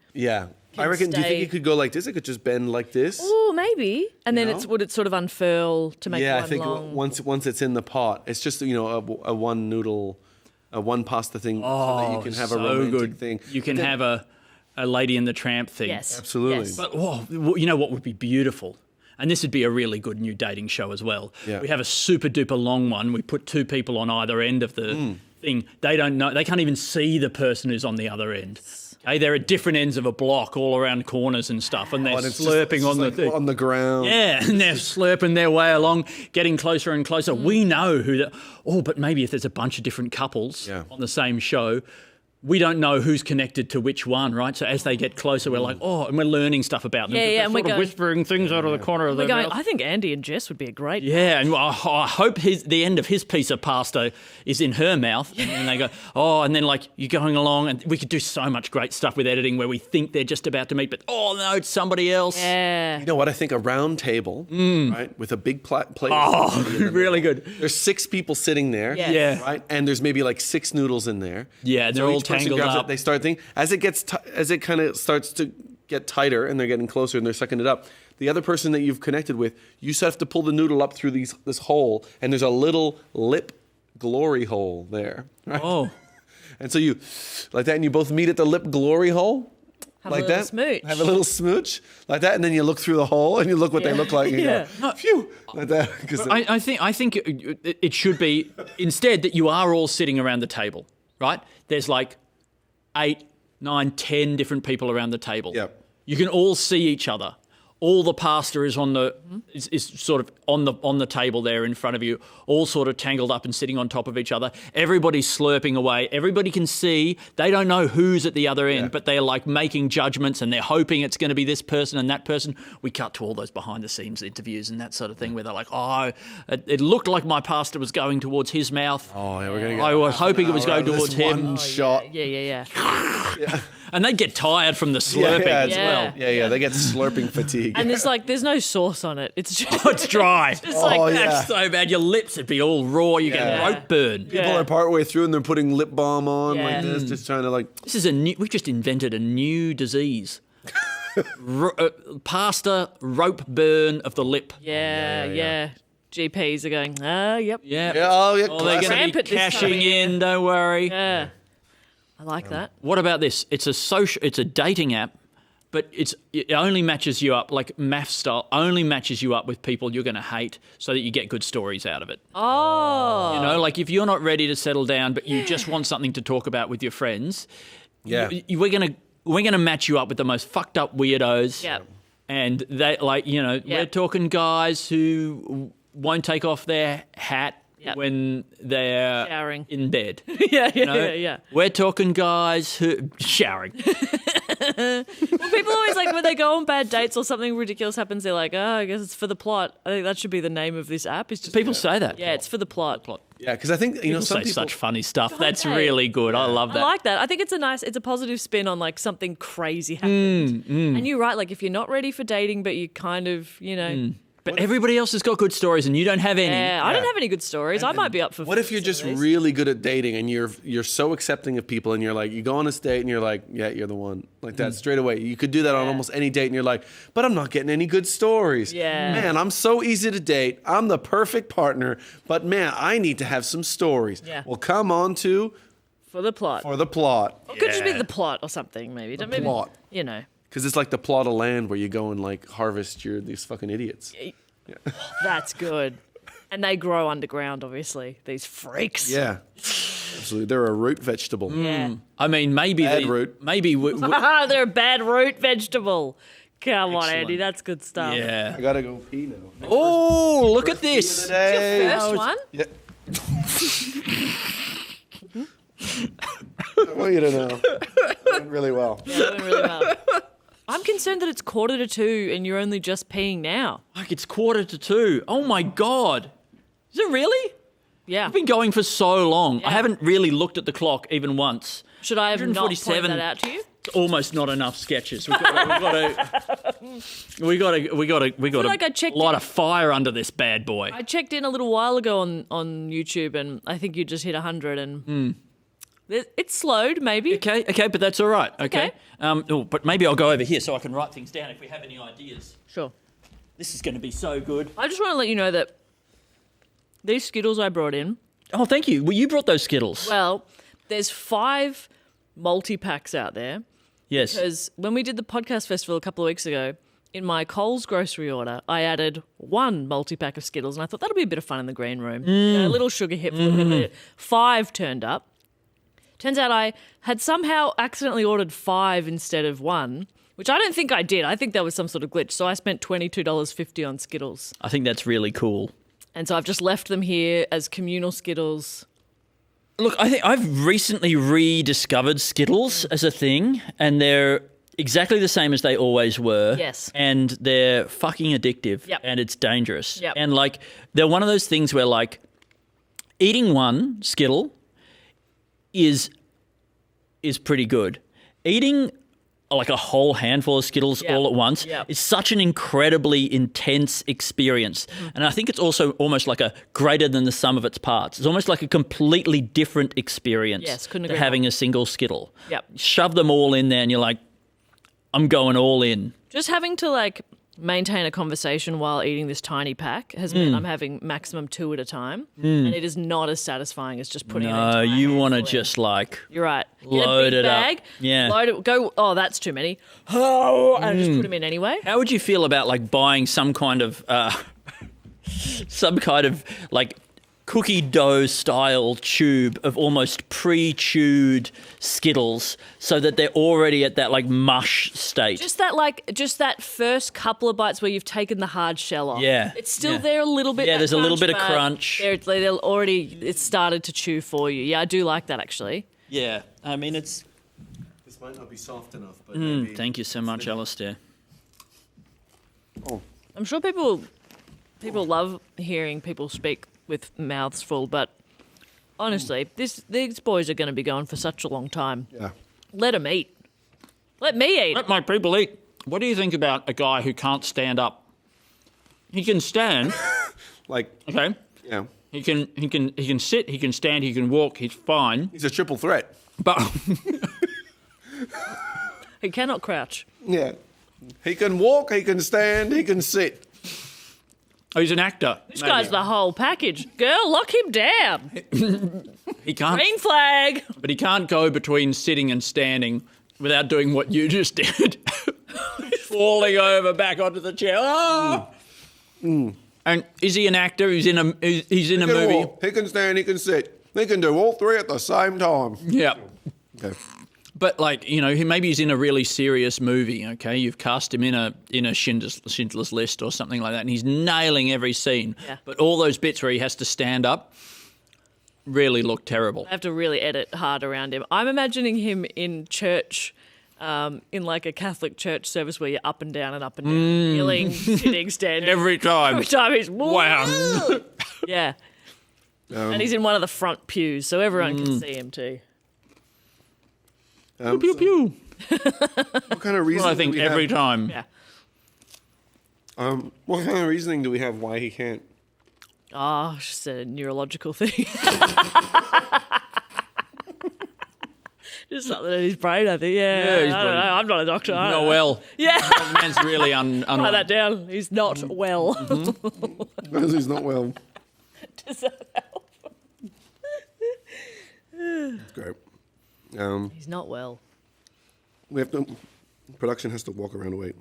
I reckon. Do you think stay- it could go like this? It could just bend like this. Oh, maybe. And then know? would it sort of unfurl to make Yeah, one I think long? once it's in the pot, it's just a one noodle, a one pasta thing, so that you can have a romantic thing. You can have a Lady and the Tramp thing. Yes. Absolutely. Yes. But you know what would be beautiful? And this would be a really good new dating show as well. Yeah. We have a super duper long one. We put 2 people on either end of the thing. They don't know. They can't even see the person who's on the other end. Okay, they're at different ends of a block, all around corners and stuff, and they're And it's slurping just on the like thing. on the ground. Yeah, and they're slurping their way along, getting closer and closer. We know who. But maybe if there's a bunch of different couples on the same show, we don't know who's connected to which one, right? So as they get closer, we're like, and we're learning stuff about them. Yeah, They're and sort we're of going- whispering things out of the corner of We're their going, mouth. I think Andy and Jess would be a great. Yeah, and I hope the end of his piece of pasta is in her mouth. And they go, and then like you're going along, and we could do so much great stuff with editing where we think they're just about to meet, but no, it's somebody else. Yeah. You know what? I think a round table, right, with a big plate. Really good. There's 6 people sitting there. Yes. Yeah. Right, and there's maybe like 6 noodles in there. Yeah, they're So all each person tangled grabs it, up. they start thinking as it kind of starts to get tighter, and they're getting closer, and they're sucking it up. The other person that you've connected with, you still have to pull the noodle up through this hole, and there's a little lip glory hole there. Right? Oh. And so you, like that, and you both meet at the lip glory hole. Have a like little that. smooch. Have a little smooch like that, and then you look through the hole and you look what they look like. And you go, phew, like that. 'Cause I think it should be instead that you are all sitting around the table, right? There's like 8, 9, 10 different people around the table. Yep. You can all see each other. All the pasta is is sort of on the table there in front of you, all sort of tangled up and sitting on top of each other. Everybody's slurping away. Everybody can see. They don't know who's at the other end, but they're like making judgments and they're hoping it's going to be this person and that person. We cut to all those behind the scenes interviews and that sort of thing where they're like, it looked like my pasta was going towards his mouth. Oh, yeah, we're gonna get I was hoping it was going this towards one him. shot. Yeah. And they'd get tired from the slurping as well. Yeah, they get slurping fatigue. And there's no sauce on it. It's just It's dry. it's like That's so bad. Your lips would be all raw. You get rope burn. People are partway through and they're putting lip balm on Yeah. like this, just trying to like. This is we've just invented a new disease. Pasta rope burn of the lip. Yeah. GPs are going, yep. Yeah. Yeah, Oh, they're classic. going to Rampant be this time cashing of year. in. Don't worry. Yeah. I like that. What about this? It's a dating app, but it only matches you up, like math style, only matches you up with people you're going to hate so that you get good stories out of it. Oh. You know, like if you're not ready to settle down, but you just want something to talk about with your friends, Yeah. we're gonna match you up with the most fucked up weirdos. Yep. And they we're talking guys who won't take off their hat when they're Showering. in bed. Yeah. We're talking guys who showering. Well, people always like when they go on bad dates or something ridiculous happens, they're like, I guess it's for the plot. I think that should be the name of this app. It's just People say that. Yeah, it's for the plot. Yeah, because I think People some say people. such funny stuff. That's they? really good. I love that. I like that. I think it's a positive spin on like something crazy happened. And you're right, like if you're not ready for dating, but you kind of, But everybody else has got good stories and you don't have any. I don't have any good stories. I might be up for. What if you're just really good at dating and you're so accepting of people and you're like, you go on this date and you're like, yeah, you're the one. Like that straight away. You could do that on almost any date and you're like, but I'm not getting any good stories. Yeah. Man, I'm so easy to date. I'm the perfect partner, but man, I need to have some stories. Yeah. Well, come on to for the plot. For the plot. It could just be the plot or something, maybe. Maybe, plot. Because it's like the plot of land where you go and like harvest these fucking idiots. That's good. And they grow underground, obviously. These freaks. Yeah. Absolutely. They're a root vegetable. Yeah. I mean, maybe Bad root. Maybe They're a bad root vegetable. Come on, Excellent. Andy. That's good stuff. yeah. I gotta go pee now. Oh, look at this. First one? Yeah. I want you to know. Went really well. Yeah, that went really well. I'm concerned that it's 1:45 and you're only just peeing now. Like it's 1:45. Oh my God. Is it really? Yeah. I've been going for so long. Yeah. I haven't really looked at the clock even once. Should I have not pointed 147. that out to you? It's almost not enough sketches. We got like I checked a lot in- of fire under this bad boy. I checked in a little while ago on YouTube and I think you just hit 100 and It's slowed, maybe. Okay, but that's all right. Okay. Okay. But maybe I'll go over here so I can write things down if we have any ideas. Sure. This is going to be so good. I just want to let you know that these Skittles I brought in. Oh, thank you. Well, you brought those Skittles. Well, there's 5 multi-packs out there. Yes. Because when we did the podcast festival a couple of weeks ago, in my Coles grocery order, I added 1 multi-pack of Skittles, and I thought that'll be a bit of fun in the green room. A little sugar hit for a little bit. 5 turned up. Turns out I had somehow accidentally ordered 5 instead of 1, which I don't think I did. I think that was some sort of glitch. So I spent $22.50 on Skittles. I think that's really cool. And so I've just left them here as communal Skittles. Look, I think I've recently rediscovered Skittles as a thing, and they're exactly the same as they always were. Yes. And they're fucking addictive. Yep. And it's dangerous. Yep. And like, they're one of those things where like eating one Skittle is pretty good. Eating like a whole handful of Skittles all at once is such an incredibly intense experience. And I think it's also almost like a greater than the sum of its parts. It's almost like a completely different experience couldn't to agree having a single Skittle. Yep. Shove them all in there and you're like, I'm going all in. Just having to like maintain a conversation while eating this tiny pack has meant I'm having maximum 2 at a time, and it is not as satisfying as just putting it in. No, you want to just like You're right. load Get a big it up. bag, Yeah. load it. Go. Oh, that's too many. Oh, and just put them in anyway. How would you feel about like buying some kind of like cookie dough style tube of almost pre-chewed Skittles so that they're already at that like mush state? Just that first couple of bites where you've taken the hard shell off. Yeah. It's still there a little bit. Yeah, that there's a little bit of but crunch. They're already. It's started to chew for you. Yeah, I do like that actually. Yeah, I mean it's. This might not be soft enough, but maybe. Thank you so much, Alasdair. I'm sure people love hearing people speak with mouths full, but honestly, these boys are going to be going for such a long time. Yeah. Let them eat. Let me eat. Let my people eat. What do you think about a guy who can't stand up? He can stand. Like, Okay. yeah. He can sit. He can stand. He can walk. He's fine. He's a triple threat. But He cannot crouch. Yeah. He can walk, he can stand, he can sit. he's an actor. This guy's the whole package. Girl, lock him down. He can't. Green flag. But he can't go between sitting and standing without doing what you just did. Falling over back onto the chair. Ah! And is he an actor? He's in a He can movie. walk, he can stand, he can sit. He can do all 3 at the same time. Yeah. Okay. But like, you know, maybe he's in a really serious movie, okay? You've cast him in a Schindler's List or something like that, and he's nailing every scene. Yeah. But all those bits where he has to stand up really look terrible. I have to really edit hard around him. I'm imagining him in church, in like a Catholic church service where you're up and down, kneeling, sitting, standing. Every time. Every time he's Wow. Yeah. And he's in one of the front pews, so everyone can see him too. Pew pew. What kind of reason? Well, I think do we every have, time. Yeah. What kind of reasoning do we have why he can't? Oh, it's just a neurological thing. Just something in his brain, I think. Yeah, he's I don't know. I'm not a doctor. I don't Not know. well. Yeah. The man's really Write that down. He's not well. Because he's not well. Does that help? That's great. He's not well. We have to. Production has to walk around and wait.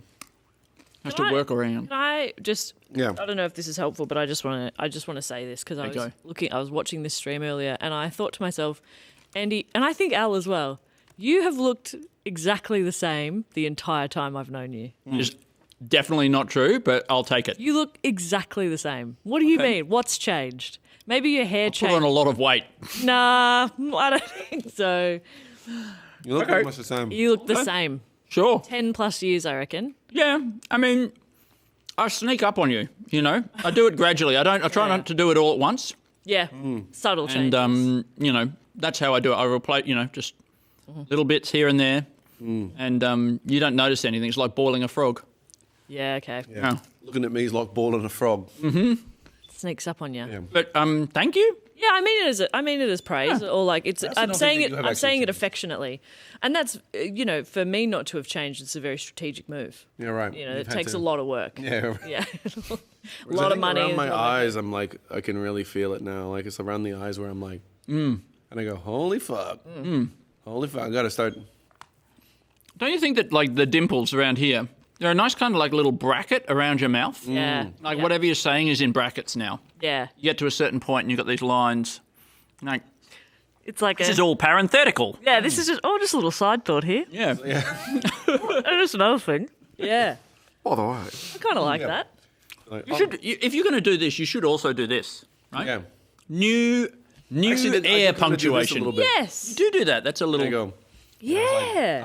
Has to work around. Can I just? Yeah. I don't know if this is helpful, but I just want to say this because I was watching this stream earlier, and I thought to myself, Andy, and I think Al as well. You have looked exactly the same the entire time I've known you. It's definitely not true, but I'll take it. You look exactly the same. What do you mean? What's changed? Maybe your hair Put changed. on a lot of weight. Nah, I don't think so. You look pretty much the same. You look the same. Sure. 10 plus years, I reckon. Yeah. I mean, I sneak up on you, you know. I do it gradually. I try not to do it all at once. Yeah, subtle changes. And, you know, that's how I do it. I replace, you know, just little bits here and there. And you don't notice anything. It's like boiling a frog. Yeah, okay. Yeah. Looking at me is like boiling a frog. Sneaks up on you. Yeah. But thank you. Yeah, I mean it as praise, or like it's. I'm saying it affectionately, and that's for me not to have changed. It's a very strategic move. Yeah, right. It takes a lot of work. Yeah, yeah, a lot of money. Around my eyes, I'm like, I can really feel it now. Like it's around the eyes where I'm like, and I go, holy fuck, holy fuck, I gotta start. Don't you think that like the dimples around here? They're a nice kind of like little bracket around your mouth. Yeah. Like whatever you're saying is in brackets now. Yeah. You get to a certain point and you've got these lines. Like, it's like this is all parenthetical. Yeah, this is just a little side thought here. Yeah. And just another thing. Yeah. By the way. I kind of like that. You should, if you're going to do this, you should also do this, right? Yeah. New Actually, air punctuation. A little bit. Yes. You do that. That's a little. There you go. Yeah.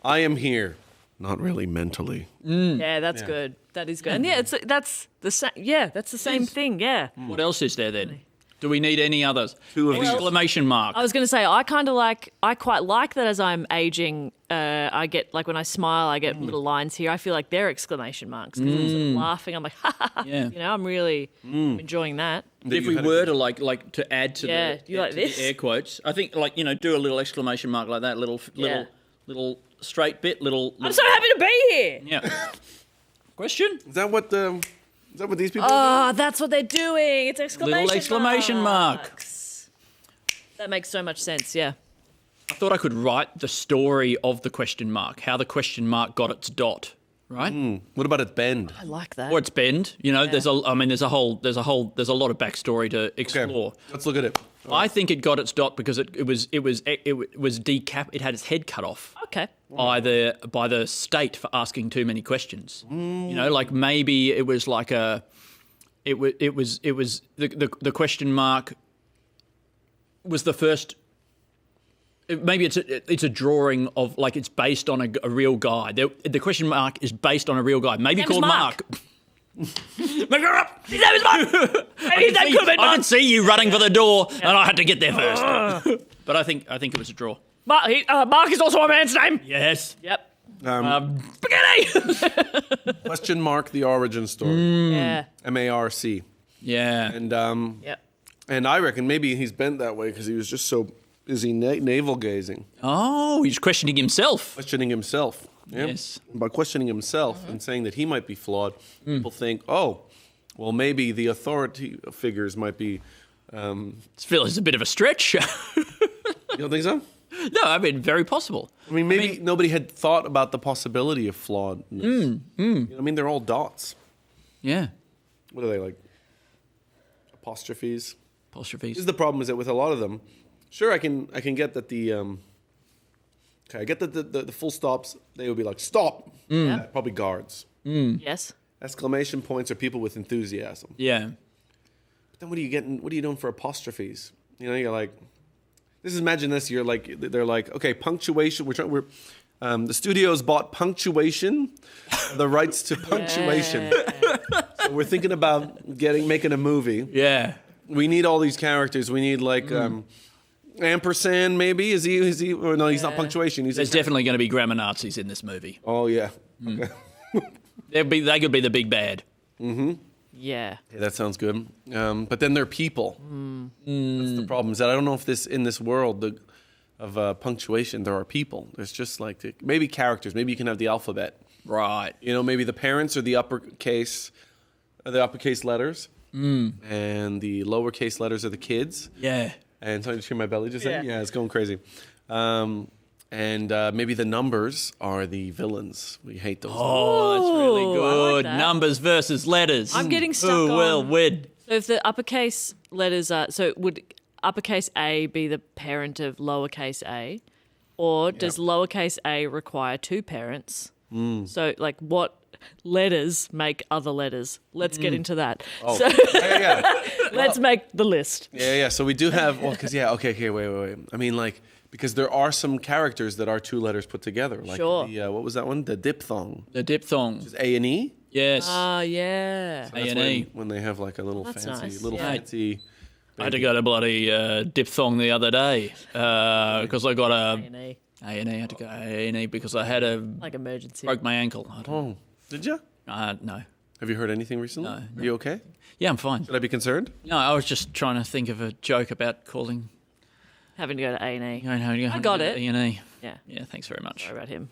I am here. Not really mentally. Yeah, that's good. That is good. And yeah, that's the same. Yeah, that's the same thing. Yeah. What else is there then? Do we need any others? Two of these. Exclamation mark. I was going to say I quite like that as I'm aging. I get like when I smile, I get little lines here. I feel like they're exclamation marks because I'm sort of laughing. I'm like, ha ha ha. Yeah. I'm really enjoying that. If we were to like to add to you like this? the air quotes, I think do a little exclamation mark like that, little straight bit, I'm so happy to be here. Yeah. Question? Is that what these people Oh, that's what they're doing. It's Exclamation mark. marks. That makes so much sense. Yeah. I thought I could write the story of the question mark, how the question mark got its dot, right? What about its bend? I like that. Or its bend. There's a lot of backstory to explore. Okay, let's look at it. I think it got its dot because it was it had its head cut off. Okay. By the state for asking too many questions. Like maybe it was like the question mark was the first. Maybe it's a drawing of like it's based on a real guy. The question mark is based on a real guy, maybe called Mark. Make her up. His name is Mark. I can see you running for the door, and I had to get there first. But I think it was a draw. Mark is also a man's name. Yes. Yep. Spaghetti. Question mark the origin story. Yeah. MARC. Yeah. And Yep. and I reckon maybe he's bent that way because he was just so busy navel gazing. Oh, he's questioning himself. Questioning himself. Yeah? Yes. By questioning himself and saying that he might be flawed, people think, oh, well, maybe the authority figures might be. I feel it's a bit of a stretch. You don't think so? No, I mean, very possible. I mean, maybe nobody had thought about the possibility of flawedness. I mean, they're all dots. Yeah. What are they, like? Apostrophes? Apostrophes. This is the problem, is that with a lot of them, sure, I can get that I get that the full stops, they would be like, stop. Yeah, probably guards. Yes. Exclamation points are people with enthusiasm. Yeah. But then what are you doing for apostrophes? You're like, imagine this, they're like, okay, punctuation, the studios bought punctuation, the rights to punctuation. So we're thinking about making a movie. Yeah. We need all these characters. We need ampersand, maybe? Is he? Or no, he's not punctuation. There's definitely going to be grammar Nazis in this movie. Oh, yeah. Okay. They could be the big bad. Yeah. Yeah, that sounds good. But then they're people. That's the problem, is that I don't know if in this world of punctuation, there are people. There's just like maybe characters. Maybe you can have the alphabet. Right. Maybe the parents are the uppercase letters. And the lowercase letters are the kids. Yeah. And so I just hear my belly just saying, Yeah. yeah, it's going crazy. And maybe the numbers are the villains. We hate those. Oh, that's really I good. like that. Numbers versus letters. I'm getting stuck Who will on- win? So if the uppercase letters are, so would uppercase A be the parent of lowercase a? Or does lowercase a require two parents? So like what letters make other letters? Let's get into that. Oh, So yeah. let's make the list. Yeah. So we do have, okay, here, wait. I mean, like, because there are some characters that are two letters put together. Like Sure. what was that one? The diphthong. The diphthong. Is A and E? Yes. Yeah. That's A&E. when they have like a little That's fancy, nice, little yeah. fancy. I had to go to bloody diphthong the other day because I got A&E. A&E. I had to go A&E because I had Like emergency. broke my ankle. Oh, did you? No. Have you heard anything recently? No. Are you okay? Yeah, I'm fine. Should I be concerned? No, I was just trying to think of a joke about calling. Having to go to A&E. I got it. E&E. Yeah. Yeah, thanks very much. Sorry about him.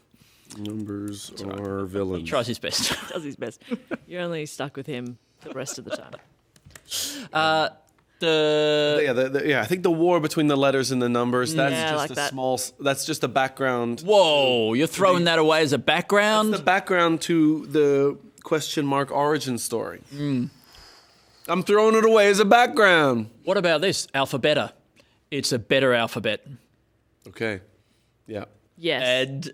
Numbers are villains. He tries his best. Does his best. You're only stuck with him the rest of the time. I think the war between the letters and the numbers, that's Yeah, just like a that. that's just a background. Whoa, you're throwing that away as a background? That's the background to the question mark origin story. I'm throwing it away as a background. What about this? Alphabeta. It's a better alphabet. Okay. Yeah. Yes. And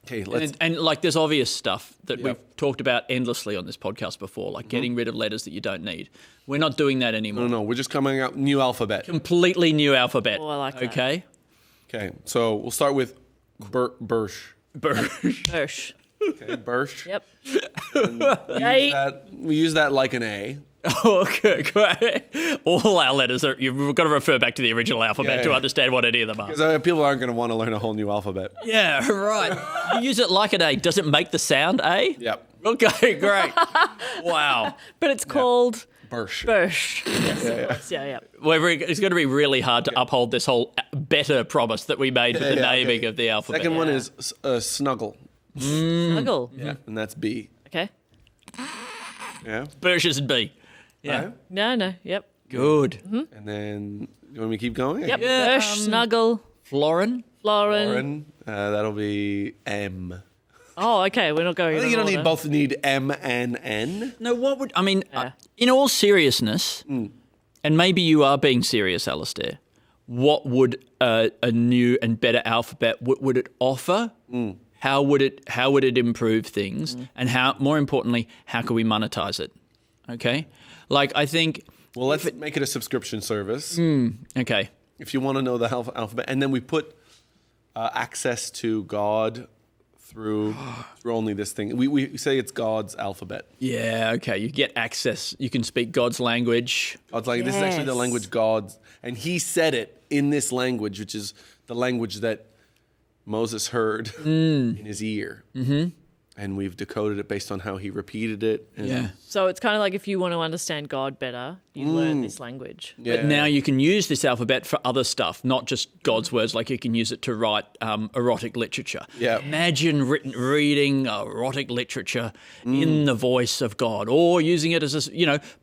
Okay, let's and like there's obvious stuff that Yep. we've talked about endlessly on this podcast before, like getting rid of letters that you don't need. We're not doing that anymore. No, we're just coming out new alphabet. Completely new alphabet. Oh, I like that. Okay. Okay, so we'll start with Birch. Hirsch. Okay, Birch. Yep. We use that like an A. Okay, great. All our letters are. You've got to refer back to the original alphabet Yeah, to yeah. understand what any of them are. Because people aren't going to want to learn a whole new alphabet. Yeah, right. You use it like an A. Does it make the sound A? Yep. Okay, great. Wow. But it's called Birch. Birch. Yes. Yeah. It's going to be really hard to uphold this whole better promise that we made with the naming of the alphabet. Second one is Snuggle. Snuggle. Yeah, and that's B. Okay. Yeah. Birch is B. Yeah. Right? No. Yep. Good. And then, you want me to keep going? Yep. Yeah, Birch, Snuggle, Florin. Lauren. Lauren, that'll be M. Oh, okay. We're not going. I think in you don't order. need both need M and N. No, what would I mean? Yeah. In all seriousness, and maybe you are being serious, Alasdair. What would a new and better alphabet would it offer? How would it improve things? And how, more importantly, how can we monetize it? Okay, like I think. Well, let's make it a subscription service. Okay. If you want to know the alphabet, and then we put access to God through only this thing. We say it's God's alphabet. Yeah. Okay. You get access. You can speak God's language. God's language. This is actually the Yes. language God, and He said it in this language, which is the language that Moses heard in his ear. And we've decoded it based on how he repeated it. And Yeah. So it's kind of like if you want to understand God better, you learn this language. But now you can use this alphabet for other stuff, not just God's words. Like you can use it to write erotic literature. Yeah. Imagine reading erotic literature in the voice of God, or using it as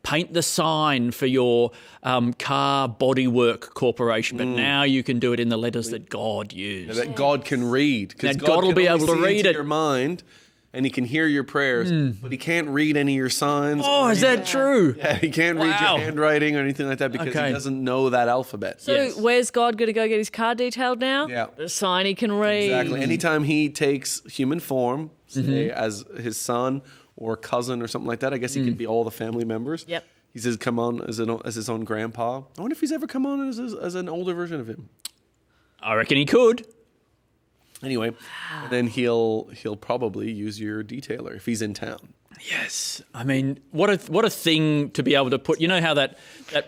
paint the sign for your car bodywork corporation. But now you can do it in the letters that God used. that God can read. Because Now God will can be only able to see read into it. your mind, and He can hear your prayers, but He can't read any of your signs. Oh, is that true? Yeah, He can't read Wow. your handwriting or anything like that because Okay. He doesn't know that alphabet. So Yes. where's God going to go get his car detailed now? Yeah. The sign he can read. Exactly. Anytime He takes human form, say as His son or cousin or something like that, I guess He could be all the family members. Yep. He says, "Come on," as his own grandpa. I wonder if He's ever come on as an older version of Him. I reckon he could. Anyway, and then he'll probably use your detailer if he's in town. Yes, I mean, what a thing to be able to put. You know how that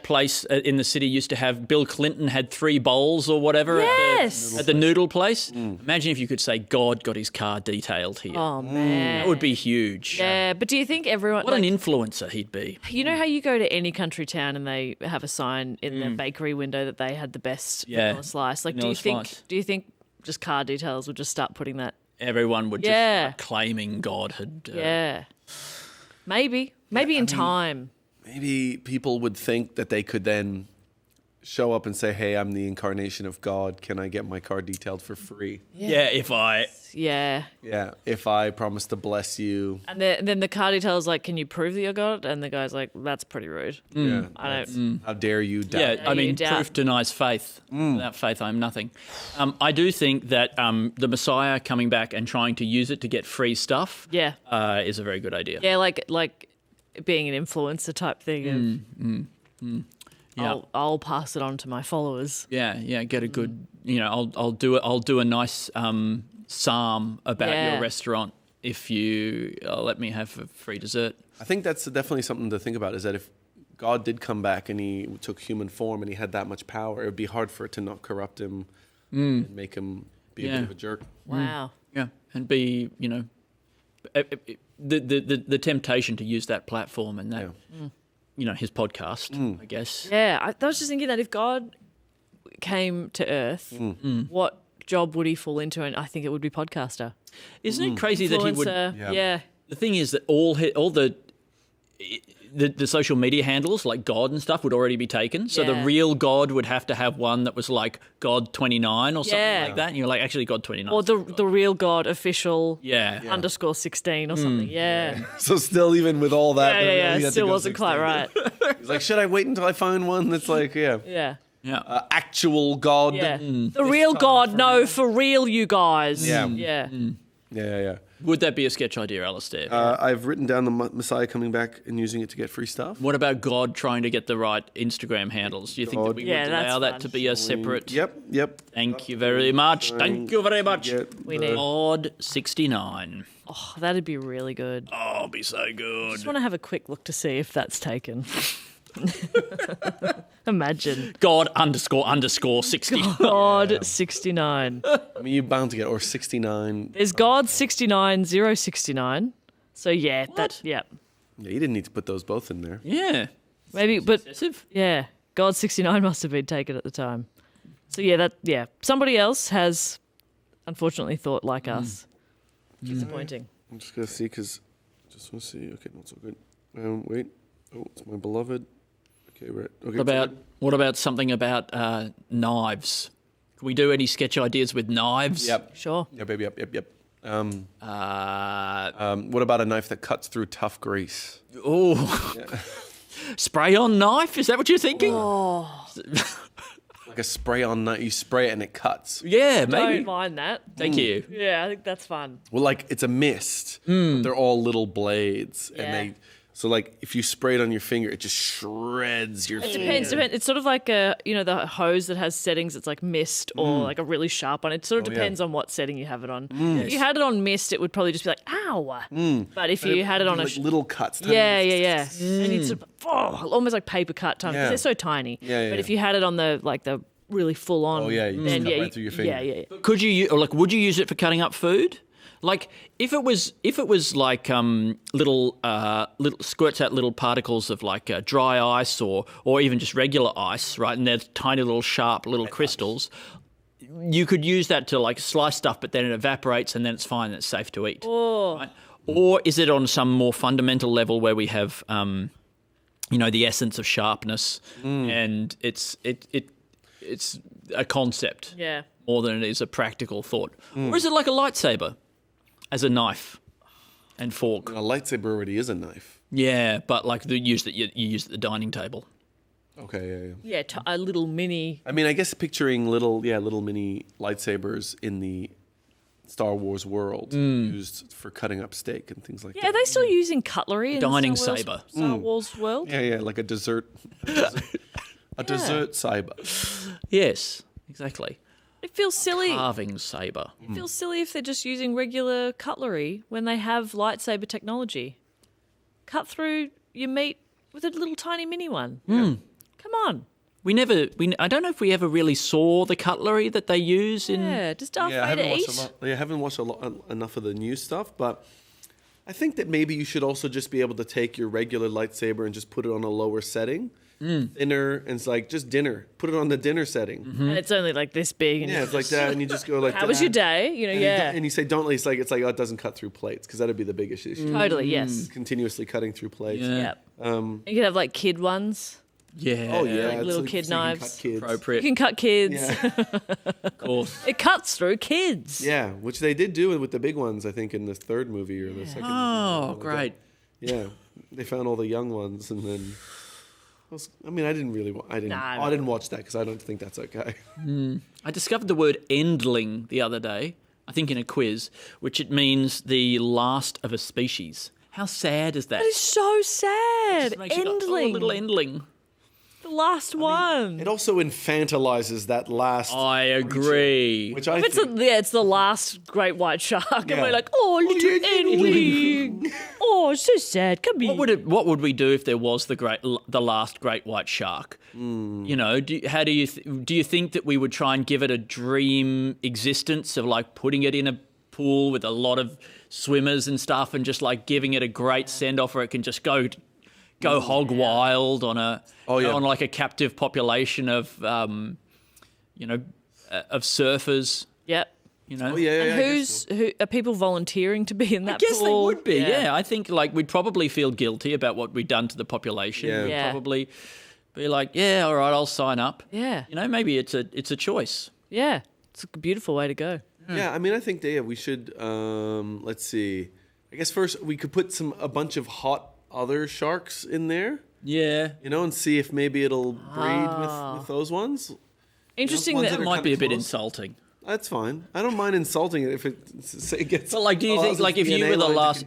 place in the city used to have Bill Clinton had 3 bowls or whatever Yes. at the noodle place. Imagine if you could say God got his car detailed here. Oh, man. That would be huge. Yeah, but do you think everyone... What an influencer he'd be. You know how you go to any country town and they have a sign in their bakery window that they had the best vanilla slice? Like, Vanilla slice. do you think just car details would just start putting that? Everyone would just Yeah. start claiming God had. Yeah. Maybe in time. Maybe people would think that they could then show up and say, "Hey, I'm the incarnation of God. Can I get my car detailed for free?" Yeah, if I. Yeah. Yeah, if I promise to bless you. And then the car detail's like, can you prove that you're God? And the guy's like, that's pretty rude. Yeah, I don't... how dare you doubt? Yeah, I you mean, doubt. proof denies faith. Without faith, I'm nothing. I do think that the Messiah coming back and trying to use it to get free stuff Yeah. is a very good idea. Yeah, like being an influencer type thing of Yeah. I'll pass it on to my followers. Yeah, get a good, I'll do a nice psalm about Yeah. your restaurant if you let me have a free dessert. I think that's definitely something to think about, is that if God did come back and He took human form and He had that much power, it would be hard for it to not corrupt Him and make Him be a bit of a jerk. Wow. Yeah, and be, the temptation to use that platform and that, his podcast, I guess. Yeah, I was just thinking that if God came to Earth, what job would he fall into? And I think it would be podcaster. Isn't it crazy that he would? Yeah. The thing is that all the social media handles like God and stuff would already be taken. So the real God would have to have one that was like God 29 or something like that. And you're like, actually, God 29. Or the real God official _ 16 or something. Yeah. So still, even with all that, Yeah. Still wasn't quite right. He's like, should I wait until I find one that's like, Yeah. actual God? Yeah. The real God, no, for real, you guys. Yeah. Yeah. Yeah. Would that be a sketch idea, Alasdair? I've written down the Messiah coming back and using it to get free stuff. What about God trying to get the right Instagram handles? Do you think that we would allow that to be a separate? Yep. Thank you very much. Thank you very much. We need God 69. Oh, that'd be really good. Oh, be so good. Just want to have a quick look to see if that's taken. Imagine. God _ 60. God 69. I mean, you're bound to get, or 69. There's God 69, 069. So yeah, Yeah, you didn't need to put those both in there. Yeah. Maybe, but Excessive. yeah, God 69 must have been taken at the time. So yeah, somebody else has unfortunately thought like us. Disappointing. I'm just gonna see because just want to see. Okay, not so good. Wait. Oh, it's my beloved. Okay, right. Okay. What about something about knives? Can we do any sketch ideas with knives? Yep. Sure. Yep. What about a knife that cuts through tough grease? Oh. Spray on knife? Is that what you're thinking? Oh. Like a spray on knife. You spray it and it cuts. Yeah, maybe. Don't mind that. Thank you. Yeah, I think that's fun. Well, like it's a mist. But they're all little blades, and so like if you spray it on your finger, it just shreds your finger. It depends. It's sort of like the hose that has settings. It's like mist or like a really sharp one. It sort of depends on what setting you have it on. If you had it on mist, it would probably just be like ow. But if you had it on like little cuts, and you'd sort of almost like paper cut time because they're so tiny. But if you had it on the really full on, you just cut right through your finger. Yeah. Could you would you use it for cutting up food? Like if it was like little squirts out little particles of like dry ice or even just regular ice, right? And they're tiny little sharp little crystals. You could use that to like slice stuff, but then it evaporates and then it's fine and it's safe to eat. Oh. Right? Or is it on some more fundamental level where we have the essence of sharpness and it's a concept more than it is a practical thought? Or is it like a lightsaber? As a knife and fork. A lightsaber already is a knife. Yeah, but like you use at the dining table. Okay, Yeah, a little mini. I mean, I guess picturing little mini lightsabers in the Star Wars world used for cutting up steak and things like that. Yeah, are they still using cutlery in dining the saber. Star Wars world? Yeah, like a dessert saber. Yes, exactly. It feels silly. Carving saber. It feels silly if they're just using regular cutlery when they have lightsaber technology. Cut through your meat with a little tiny mini one. Come on. I don't know if we ever really saw the cutlery that they use in. Yeah, just Darth Vader eat. I haven't watched enough of the new stuff, but I think that maybe you should also just be able to take your regular lightsaber and just put it on a lower setting. Thinner, and it's like just dinner. Put it on the dinner setting. And it's only like this big. And it's like that, and you just go like, how was your day? And you say, don't. It's like it doesn't cut through plates because that'd be the biggest issue. Totally, yes. Continuously cutting through plates. Yeah. You could have like kid ones. Yeah. Oh yeah. Like little kid knives. Appropriate. You can cut kids. Of course. It cuts through kids. Yeah, which they did do with the big ones, I think, in the third movie or the second movie. Oh, great. Yeah. They found all the young ones and then... I didn't watch that because I don't think that's okay. I discovered the word endling the other day, I think in a quiz, which it means the last of a species. How sad is that? That is so sad. Endling. Little endling. The last one. It also infantilizes that last... I agree. Which I think... it's the last great white shark. Yeah. And we're like, oh, little endling. Oh, so sad. Come here. What would we do if there was the last great white shark? You know, do you think that we would try and give it a dream existence of like putting it in a pool with a lot of swimmers and stuff, and just like giving it a great send off where it can just go hog wild on on like a captive population of of surfers. Yep. And who are people volunteering to be in that I guess pool? they would be, yeah. I think like we'd probably feel guilty about what we'd done to the population. Yeah. We'd probably be like, yeah, all right, I'll sign up. Yeah. Maybe it's a choice. Yeah. It's a beautiful way to go. Yeah, I mean, I think we should. Let's see. I guess first we could put a bunch of hot other sharks in there. Yeah. And see if maybe it'll breed with those ones. Interesting ones that that It are might be a kinda bit close. insulting. That's fine. I don't mind insulting it if it gets. But like, do you think like if you were the last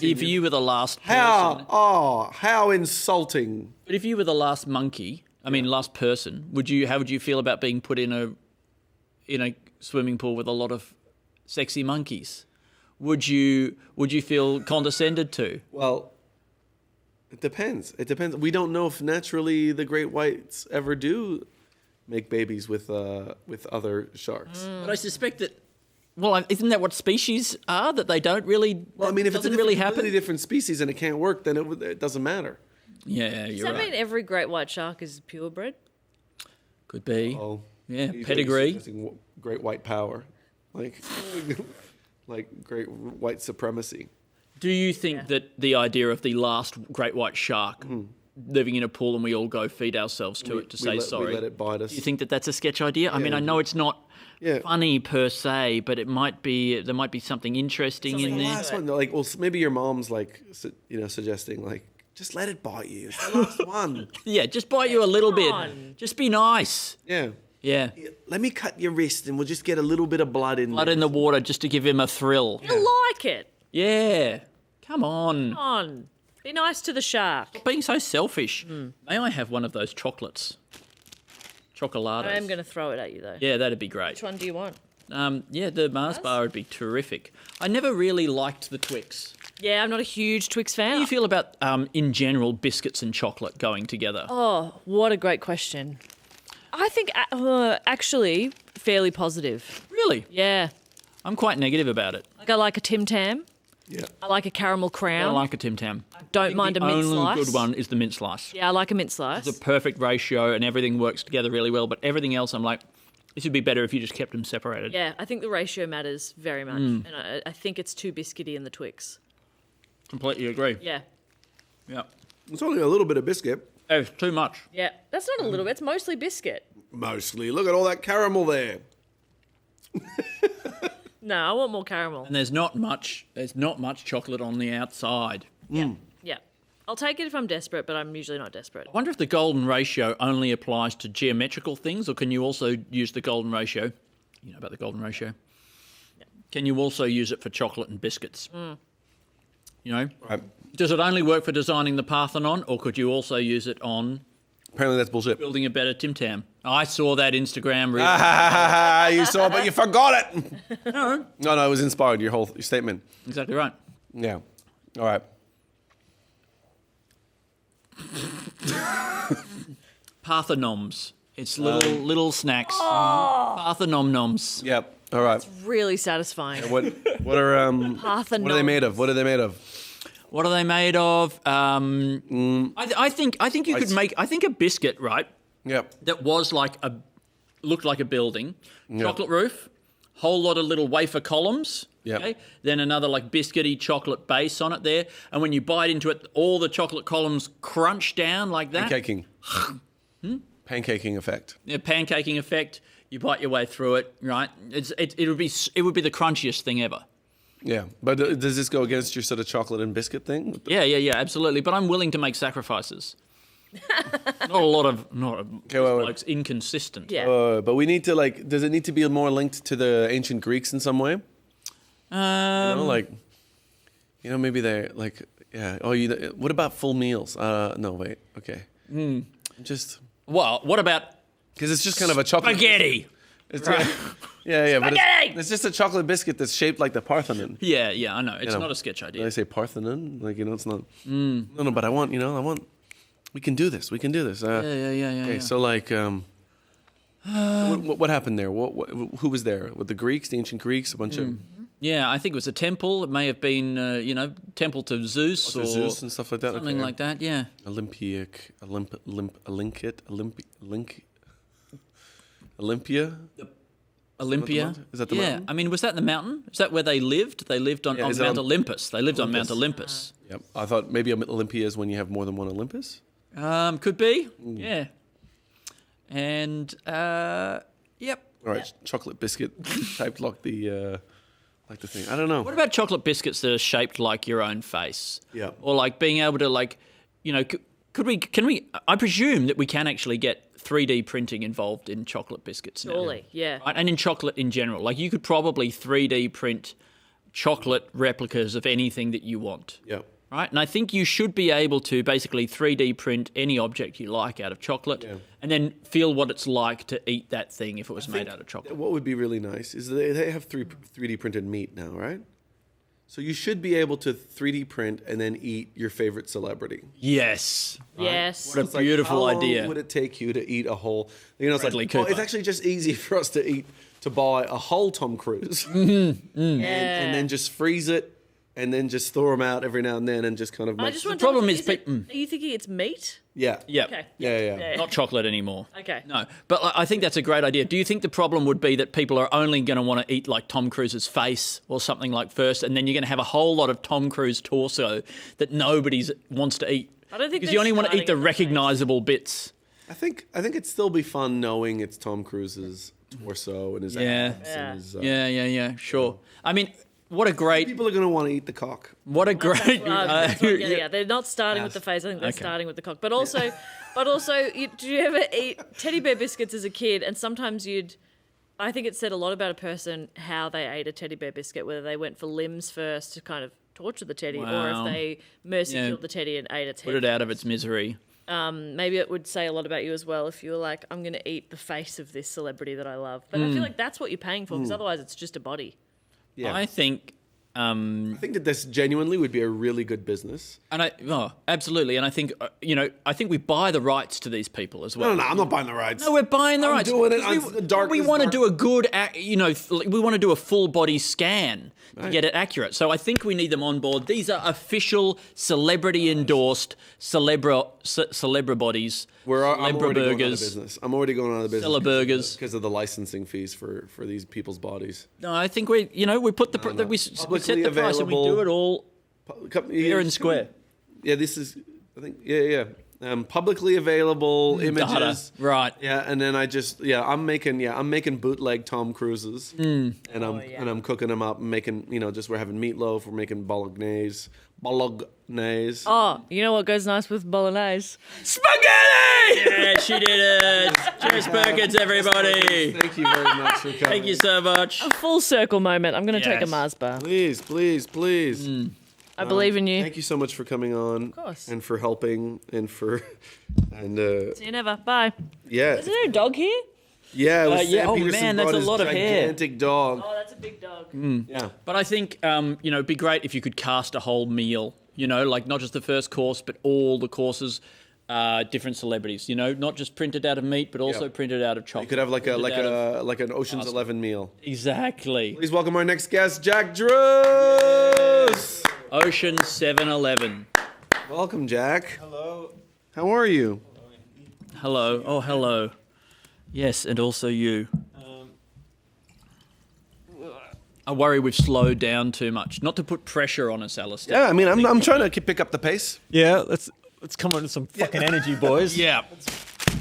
person, how insulting? but if you were the last monkey, last person, how would you feel about being put in a swimming pool with a lot of sexy monkeys? Would you feel condescended to? Well, it depends. We don't know if naturally the great whites ever do make babies with other sharks. But I suspect that. Well, isn't that what species are? That they don't really. Well, I mean, if it's a doesn't really completely happen. different species and it can't work, then it doesn't matter. Yeah, Does you're that right. mean every great white shark is purebred? Could be. Oh, Yeah, you're pedigree. suggesting great white power, like great white supremacy. Do you think that the idea of the last great white shark living in a pool and we all go feed ourselves to it to say sorry? We let it bite us. Do you think that that's a sketch idea? I mean, I know it's not funny per se, but there might be something interesting in the there. last one, like, well, maybe your mom's like, suggesting like, just let it bite you. It's the last one. Yeah, just bite you a little bit. on. Just be nice. Yeah. Yeah. Let me cut your wrist and we'll just get a little bit of blood in Blood there. in the water just to give him a thrill. You like it. Yeah. Come on. Come on. Be nice to the shark. Being so selfish. May I have one of those chocolates? Chocolates. I am going to throw it at you, though. Yeah, that'd be great. Which one do you want? The Mars bar would be terrific. I never really liked the Twix. Yeah, I'm not a huge Twix fan. How do you feel about, in general, biscuits and chocolate going together? Oh, what a great question. I think actually fairly positive. Really? Yeah. I'm quite negative about it. Like I like a Tim Tam. Yeah. I like a caramel crown. I like a Tim Tam. Don't mind a mint The slice. only good one is the mint slice. Yeah, I like a mint slice. It's a perfect ratio and everything works together really well, but everything else I'm like, this would be better if you just kept them separated. Yeah, I think the ratio matters very much. And I think it's too biscuity in the Twix. Completely agree. Yeah. Yeah. It's only a little bit of biscuit. It's too much. Yeah. That's not a little bit. It's mostly biscuit. Mostly. Look at all that caramel there. No, I want more caramel. And there's not much chocolate on the outside. Yeah. I'll take it if I'm desperate, but I'm usually not desperate. I wonder if the golden ratio only applies to geometrical things, or can you also use the golden ratio? You know about the golden ratio? Yeah. Can you also use it for chocolate and biscuits? You know? Right. Does it only work for designing the Parthenon, or could you also use it on Apparently that's bullshit. building a better Tim Tam? I saw that Instagram reel. You saw it, but you forgot it. No, it was inspired, your statement. Exactly right. Yeah. All right. Parthenoms. It's little snacks. Parthenom-noms. Yep. All right. Really satisfying. What are Parthenon. what are they made of? What are they made of? What are they made of? I think you could make. I think a biscuit, right? Yep. That was looked like a building, chocolate roof, whole lot of little wafer columns. Yep. Okay? Then another like biscuity chocolate base on it there, and when you bite into it, all the chocolate columns crunch down like that. Pancaking. Pancaking effect. Yeah, pancaking effect. You bite your way through it, right? It would be the crunchiest thing ever. Yeah, but does this go against your sort of chocolate and biscuit thing? Yeah, absolutely. But I'm willing to make sacrifices. Not a lot of blokes inconsistent. Yeah. But we need to does it need to be more linked to the ancient Greeks in some way? Maybe they're like, yeah. Oh, what about full meals? No, wait. Okay. Just. Well, what about because it's just kind of a chocolate spaghetti? It's yeah, but it's just a chocolate biscuit that's shaped like the Parthenon. Yeah, I know. It's not a sketch Did idea. I say Parthenon? It's not. No, but I want. We can do this. Yeah. Okay, so what happened there? Who was there? With the Greeks, the ancient Greeks, a bunch of. Yeah, I think it was a temple. It may have been, temple to Zeus or Zeus and stuff like that. something like that. Yeah. Olympia. Olympia. Is that the yeah. mountain? I mean, was that the mountain? Is that where they lived? They lived on is Mount that on- Olympus. They lived on Mount Olympus. Yep. I thought maybe Olympia is when you have more than one Olympus. Could be. Yeah. And yep. All right, chocolate biscuit shaped like the thing. I don't know. What about chocolate biscuits that are shaped like your own face? Yeah. Or like being able to can we? I presume that we can actually get 3D printing involved in chocolate biscuits now. Surely, yeah. Right? And in chocolate in general. Like you could probably 3D print chocolate replicas of anything that you want. Yeah. Right? And I think you should be able to basically 3D print any object you like out of chocolate and then feel what it's like to eat that thing if it was made out of chocolate. What would be really nice is they have 3D printed meat now, right? So you should be able to 3D print and then eat your favorite celebrity. Yes. Yes. What a beautiful how idea. Long would it take you to eat a whole? You know, it's Bradley like, oh, Cooper. it's actually just easy for us to buy a whole Tom Cruise Yeah. and then just freeze it and then just throw them out every now and then and just kind of I make. just want problem to is are you thinking it's meat? Yeah. Yeah. Okay. Yeah. Not chocolate anymore. Okay. No. But I think that's a great idea. Do you think the problem would be that people are only going to want to eat like Tom Cruise's face or something like first, and then you're going to have a whole lot of Tom Cruise torso that nobody wants to eat? I don't think because they're you only want to eat starting the at the face. recognizable bits. I think it'd still be fun knowing it's Tom Cruise's torso and his abs and his. Yeah. Sure. I mean, what a great. People are going to want to eat the cock. What a great. That's what I'm getting at. They're not starting with the face. I think they're starting with the cock. But also, did you ever eat teddy bear biscuits as a kid? And sometimes I think it said a lot about a person how they ate a teddy bear biscuit, whether they went for limbs first to kind of torture the teddy, or Wow. if they mercy killed the teddy and ate its head. Put it out of its misery. Maybe it would say a lot about you as well if you were like, I'm going to eat the face of this celebrity that I love. But I feel like that's what you're paying for, because otherwise it's just a body. Yeah. I think. I think that this genuinely would be a really good business. And absolutely. And I think, I think we buy the rights to these people as well. No, I'm not buying the rights. No, we're buying the I'm rights. doing it. Because We we want to do a good, we want to do a full body scan to get it accurate. So I think we need them on board. These are official celebrity endorsed celebra bodies. I'm already going out of burgers. business. I'm already going out of business. Burgers. Because of the licensing fees for these people's bodies. No, I think we put the we set the price and we do it all fair and square. Yeah, this is, I think, yeah. Publicly available images. Data. Right. Yeah, and then I'm making bootleg Tom Cruises, and I'm cooking them up and making, we're having meatloaf, we're making bolognese. Oh, you know what goes nice with bolognese? Spaghetti! Yeah, she did it. Jess Perkins, everybody. Thank you very much for coming. Thank you so much. A full circle moment. I'm going to take a Yes. Mars bar. Please. I believe in you. Thank you so much for coming on. Of course. And for helping and See you never. Bye. Yeah. Is there a dog here? Yeah, it was Sam oh, Petersen man, that's brought a his lot of hair. gigantic dog. Oh, that's a big dog. Yeah. But I think, it'd be great if you could cast a whole meal, like not just the first course, but all the courses, different celebrities, not just printed out of meat, but also printed out of chocolate. You could have like Printed out of- an Ocean's 11 meal. Exactly. Please welcome our next guest, Jack Druce. Ocean 7-Eleven. Welcome, Jack. Hello. How are you? Hello. Oh, hello. Yes, and also you. I worry we've slowed down too much. Not to put pressure on us, Alasdair. Yeah, I mean, I'm trying to pick up the pace. Yeah, let's come on with some fucking energy, boys. Yeah.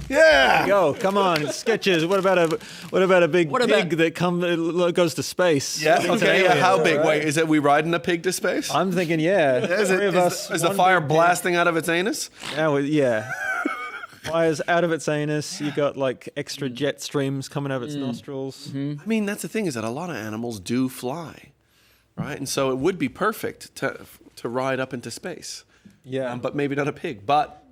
Yeah. Go, come on, sketches. What about a big pig that goes to space? Yeah. It's an Okay. alien, How big? right? Wait, is it we riding a pig to space? I'm thinking, yeah. Is Three of us, the one fire big pig. blasting out of its anus? Yeah. Fires out of its anus. You got like extra jet streams coming out of its nostrils. I mean, that's the thing, is that a lot of animals do fly, right? And so it would be perfect to ride up into space. Yeah. But maybe not a pig. But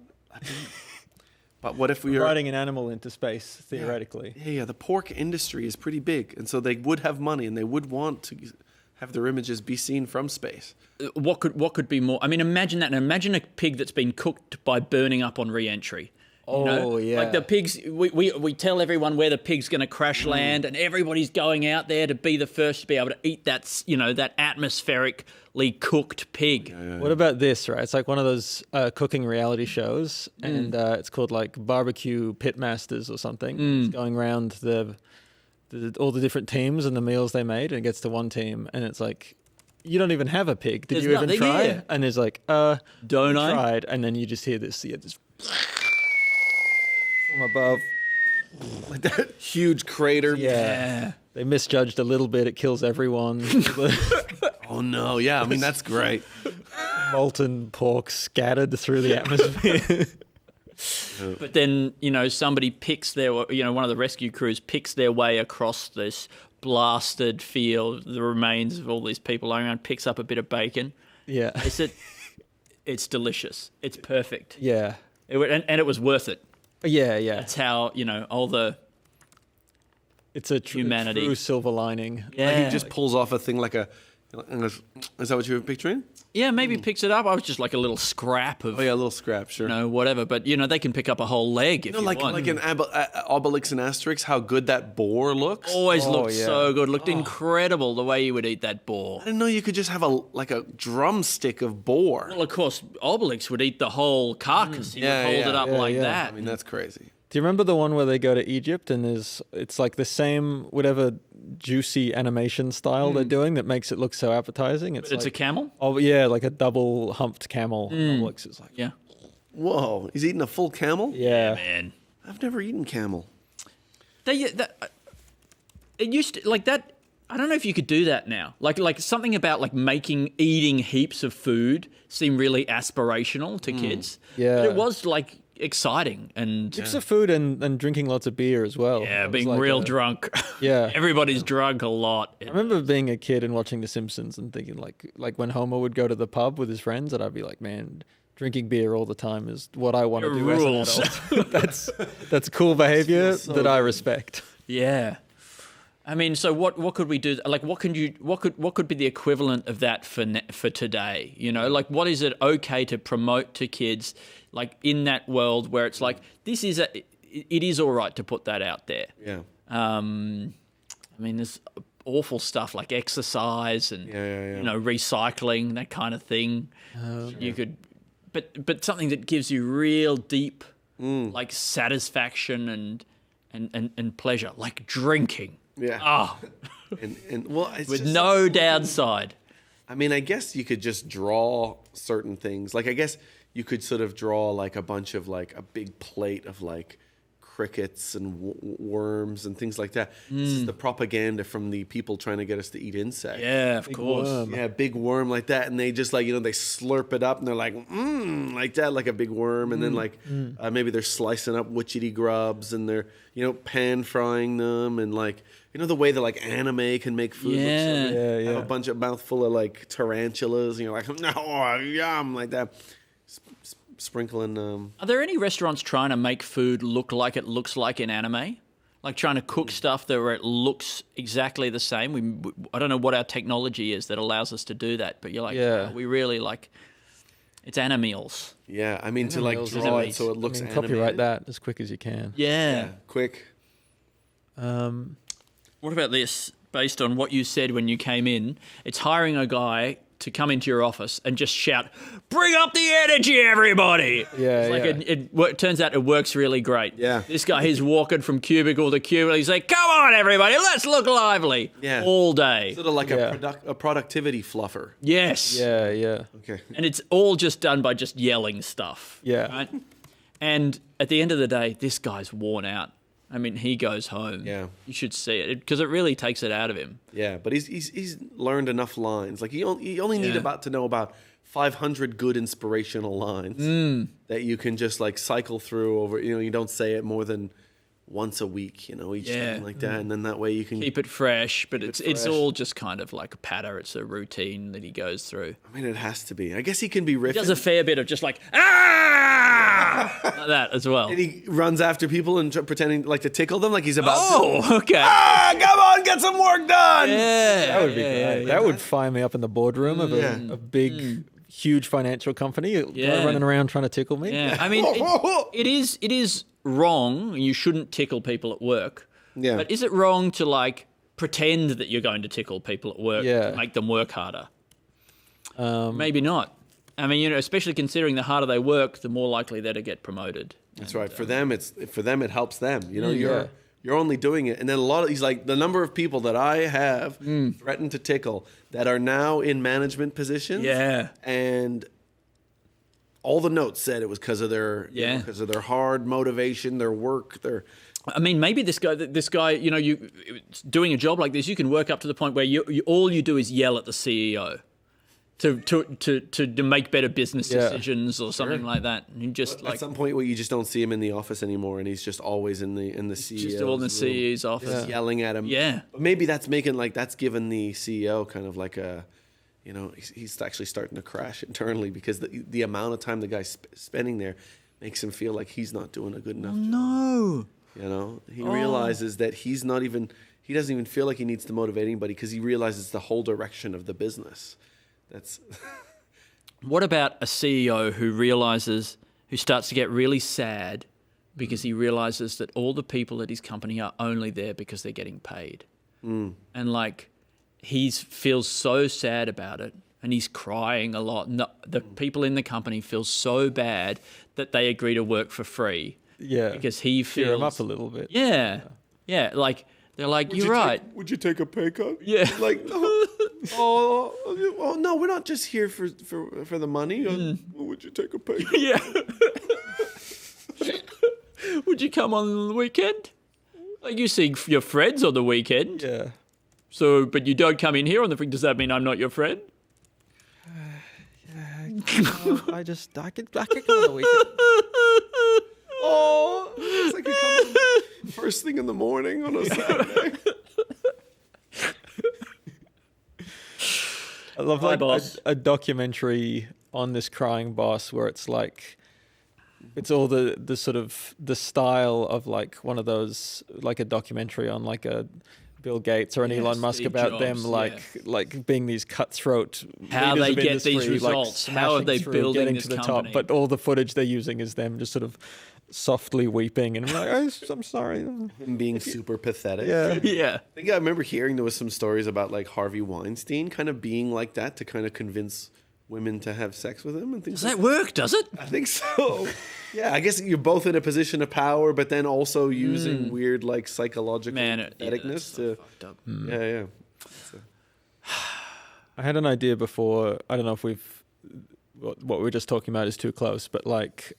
what if we are Riding an animal into space, theoretically. Yeah. The pork industry is pretty big, and so they would have money, and they would want to have their images be seen from space. What could be more? I mean, imagine that. And imagine a pig that's been cooked by burning up on re-entry. Like the pigs, we tell everyone where the pig's going to crash land, and everybody's going out there to be the first to be able to eat that, that atmospherically cooked pig. What about this, right? It's like one of those cooking reality shows, and it's called like Barbecue Pitmasters or something. It's going around all the different teams and the meals they made, and it gets to one team, and it's like, you don't even have a pig. Did you even try? Here. And it's like, don't I? Tried, and then you just hear this, this from above. Like that huge crater. Yeah. They misjudged a little bit. It kills everyone. Oh, no. Yeah, I mean, that's great. Molten pork scattered through the atmosphere. But then, somebody picks one of the rescue crews picks their way across this blasted field, the remains of all these people lying around, picks up a bit of bacon. Yeah. It's delicious. It's perfect. Yeah. And it was worth it. Yeah. That's how, all the... It's a humanity. True silver lining. Yeah. Like he just pulls off a thing like a... Is that what you were picturing? Yeah, maybe picks it up. I was just like a little scrap of... Oh, yeah, a little scrap, sure. Whatever. But, they can pick up a whole leg if you want. Like an Obelix and Asterix, how good that boar looks. Always looked so good. Looked incredible the way you would eat that boar. I didn't know you could just have a drumstick of boar. Well, of course, Obelix would eat the whole carcass. He would hold it up like that. I mean, that's crazy. Do you remember the one where they go to Egypt and it's like the same whatever juicy animation style they're doing that makes it look so appetizing? It's like, a camel? Oh yeah, like a double humped camel. Obelix is like, whoa, he's eating a full camel? Yeah, man. I've never eaten camel. It used to like that. I don't know if you could do that now. Like something about like eating heaps of food seem really aspirational to kids. Yeah, but it was like exciting and heaps of food and drinking lots of beer as well. Yeah, being like real drunk. Yeah, everybody's drunk a lot. I remember being a kid and watching The Simpsons and thinking like when Homer would go to the pub with his friends, and I'd be like, man, drinking beer all the time is what I want to do as an adult. That's cool behavior that I respect. Yeah. I mean, so what could we do? Like, what could be the equivalent of that for today? Like, what is it okay to promote to kids? Like in that world where it's like it is all right to put that out there. Yeah. I mean, there's awful stuff like exercise and recycling, that kind of thing. You could, but something that gives you real deep like satisfaction and pleasure, like drinking. Yeah. Oh. and well, it's with just no downside. I mean, I guess you could just draw certain things. Like, I guess you could sort of draw like a bunch of like a big plate of like crickets and worms and things like that. This is the propaganda from the people trying to get us to eat insects. Yeah, of course. Worm. Yeah, big worm like that, and they just like they slurp it up and they're like like that, like a big worm, and then like maybe they're slicing up witchetty grubs and they're pan frying them, and like the way that like anime can make food look so good. Have a bunch of mouthful of like tarantulas, and you're like no yum like that. Sprinkling. Are there any restaurants trying to make food look like it looks like in anime? Like trying to cook stuff where it looks exactly the same? I don't know what our technology is that allows us to do that, but you're like, we really like, it's animals. Yeah, I mean to like draw it so it looks animated. Copyright that as quick as you can. Yeah. Quick. What about this? Based on what you said when you came in, it's hiring a guy to come into your office and just shout, "Bring up the energy, everybody!" Yeah, it turns out it works really great. Yeah. This guy, he's walking from cubicle to cubicle. He's like, "Come on, everybody, let's look lively." Yeah. All day. Sort of like a productivity fluffer. Yes. Yeah. Okay. And it's all just done by just yelling stuff. Yeah. Right? And at the end of the day, this guy's worn out. I mean, he goes home. Yeah. You should see it because it really takes it out of him. Yeah, but he's learned enough lines. Like you only need to know about 500 good inspirational lines that you can just like cycle through over. You don't say it more than once a week. Each time like that, and then that way you can keep it fresh. But it's all just kind of like a patter. It's a routine that he goes through. I mean, it has to be. I guess he can be riffing. He does a fair bit of just like like that as well. And he runs after people and pretending like to tickle them, like he's about to. Oh, okay. Come on, get some work done. Yeah, That would be great. That would fire me up in the boardroom of a big, huge financial company running around trying to tickle me. Yeah, I mean, it is wrong. You shouldn't tickle people at work. Yeah. But is it wrong to like pretend that you're going to tickle people at work to make them work harder? Maybe not. I mean, you know, especially considering the harder they work, the more likely they're to get promoted. That's right. For them, it helps them. You know, you're only doing it, and then a lot of these, like the number of people that I have threatened to tickle that are now in management positions. Yeah, and all the notes said it was because of their because of their hard motivation, their work, their. I mean, maybe this guy, you know, you doing a job like this, you can work up to the point where all you do is yell at the CEO. To make better business decisions or something like that. And you just at some point where you just don't see him in the office anymore, and he's just always in the CEO. Just all in the CEO's office, yelling at him. Yeah, but maybe that's given the CEO kind of like a, you know, he's actually starting to crash internally because the amount of time the guy's spending there makes him feel like he's not doing a good enough job. No, you know, he realizes that he doesn't even feel like he needs to motivate anybody because he realizes the whole direction of the business. What about a CEO who starts to get really sad because he realizes that all the people at his company are only there because they're getting paid? And like he feels so sad about it and he's crying a lot. No, the people in the company feel so bad that they agree to work for free. Yeah. Because he feels... Cheer him up a little bit. Yeah. Yeah, like... They're like, you're right. Would you take a pay cut? Yeah. Like, oh, no, we're not just here for the money. Would you take a pay cut? Yeah. Would you come on the weekend? Like, you see your friends on the weekend. Yeah. So, but you don't come in here on the weekend. Does that mean I'm not your friend? I could come on the weekend. Oh, it's like you come on first thing in the morning on a Saturday. I love a documentary on this crying boss where it's like it's all the sort of the style of like one of those, like a documentary on like a Bill Gates or an Elon Musk Steve about Jobs, them like being these cutthroat how leaders they of get industry, these results, like how are they through, building getting this to the company. top, but all the footage they're using is them just sort of softly weeping and like, I'm sorry. And being super pathetic. Yeah. I think I remember hearing there was some stories about like Harvey Weinstein kind of being like that to kind of convince women to have sex with him and things. Does that work? Does it? I think so. Yeah, I guess you're both in a position of power, but then also using weird like psychological patheticness to. Yeah. I had an idea before. I don't know if what we were just talking about is too close, but like.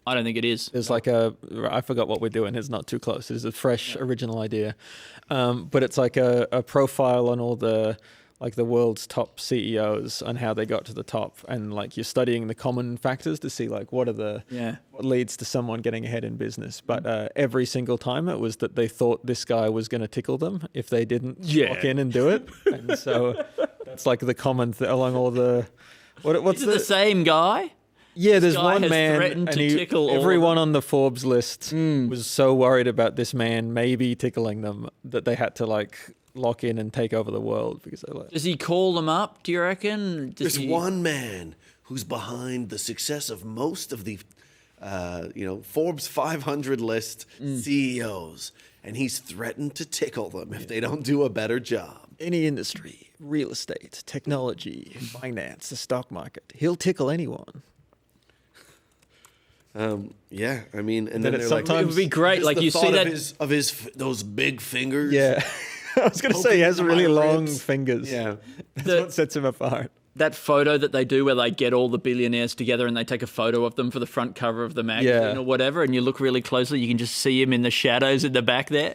I don't think it is. There's like I forgot what we're doing. It's not too close. It's a fresh, original idea. But it's like a profile on all the world's top CEOs and how they got to the top. And like you're studying the common factors to see like what leads to someone getting ahead in business. But every single time it was that they thought this guy was going to tickle them if they didn't walk in and do it. And so that's like the common along all the... What's the same guy? Yeah, there's one man, and everyone on the Forbes list was so worried about this man maybe tickling them that they had to like lock in and take over the world because they like. Does he call them up? Do you reckon? There's one man who's behind the success of most of the, Forbes 500 list CEOs, and he's threatened to tickle them if they don't do a better job. Any industry, real estate, technology, finance, the stock market, he'll tickle anyone. I mean, and then it would be great. Like you see that of his those big fingers. Yeah, I was going to say he has really long ribs. fingers. Yeah, that's what sets him apart. That photo that they do where they get all the billionaires together and they take a photo of them for the front cover of the magazine or whatever, and you look really closely, you can just see him in the shadows in the back there.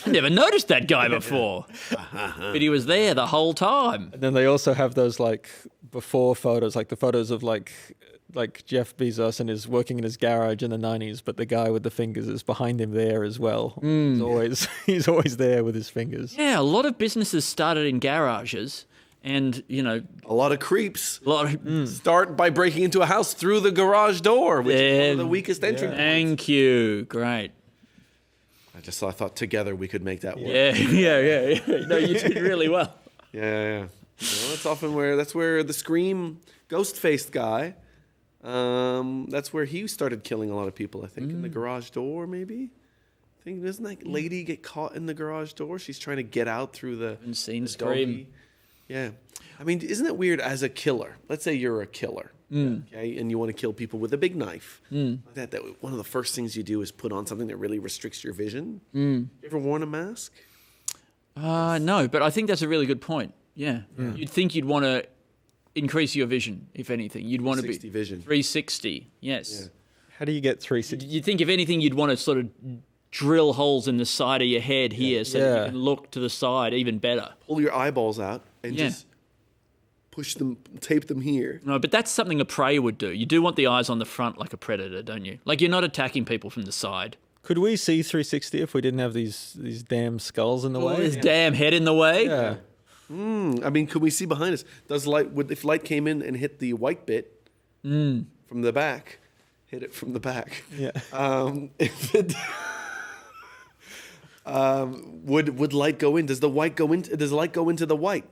I never noticed that guy before, but he was there the whole time. And then they also have those like before photos, like the photos of like Jeff Bezos and is working in his garage in the 90s, but the guy with the fingers is behind him there as well. He's always there with his fingers. Yeah, a lot of businesses started in garages, and a lot of creeps start by breaking into a house through the garage door, which is one of the weakest entry points. Thank you, great. I thought together we could make that work. Yeah. No, you did really well. Yeah. That's often that's where the Scream ghost-faced guy. That's where he started killing a lot of people. I think in the garage door, maybe. I think doesn't that lady get caught in the garage door? She's trying to get out through the. Haven't seen the Scream. doggy. Yeah, I mean, isn't it weird as a killer? Let's say you're a killer, okay, and you want to kill people with a big knife. That one of the first things you do is put on something that really restricts your vision. You ever worn a mask? No, but I think that's a really good point. Yeah. You'd think you'd want to increase your vision, if anything. You'd want to be 360 vision. 360. Yes. Yeah. How do you get 360? You'd think if anything, you'd want to sort of drill holes in the side of your head here so that you can look to the side even better. Pull your eyeballs out and just push them, tape them here. No, but that's something a prey would do. You do want the eyes on the front like a predator, don't you? Like you're not attacking people from the side. Could we see 360 if we didn't have these damn skulls in the way? This damn head in the way. Yeah. I mean, could we see behind us? Does light? If light came in and hit the white bit from the back, hit it from the back? Yeah. If it would light go in? Does the white go into? Does light go into the white?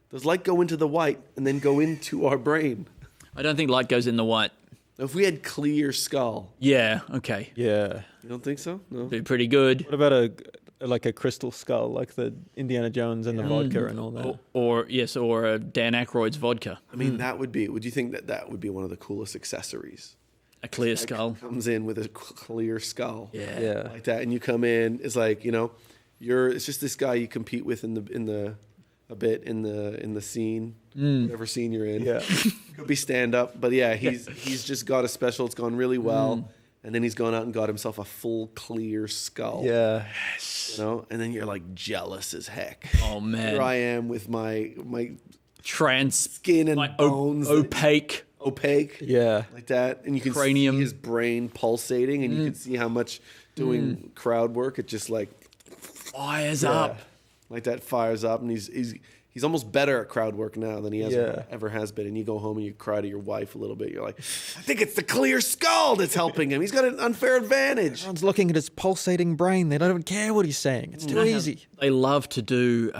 Does light go into the white and then go into our brain? I don't think light goes in the white. If we had clear skull, Yeah. Okay. Yeah. you don't think so? No. Be pretty good. What about a crystal skull, like the Indiana Jones and the vodka and all that? Or Dan Aykroyd's vodka. I mean, that would be. Would you think that would be one of the coolest accessories? A clear skull. Comes in with a clear skull. Yeah. Like that, and you come in. It's like it's just this guy you compete with in the scene, whatever scene you're in. Yeah. Could be stand up, but yeah, he's just got a special. It's gone really well, and then he's gone out and got himself a full clear skull. Yeah. And then you're like jealous as heck. Oh man. Here I am with my Skin and bones opaque. Yeah. Like that, and you can Cranium. see his brain pulsating, and you can see how much doing crowd work it just like Fires up. like that fires up, and he's almost better at crowd work now than he ever has been. And you go home and you cry to your wife a little bit. You're like, I think it's the clear skull that's helping him. He's got an unfair advantage. Everyone's looking at his pulsating brain. They don't even care what he's saying. It's too easy. They love to do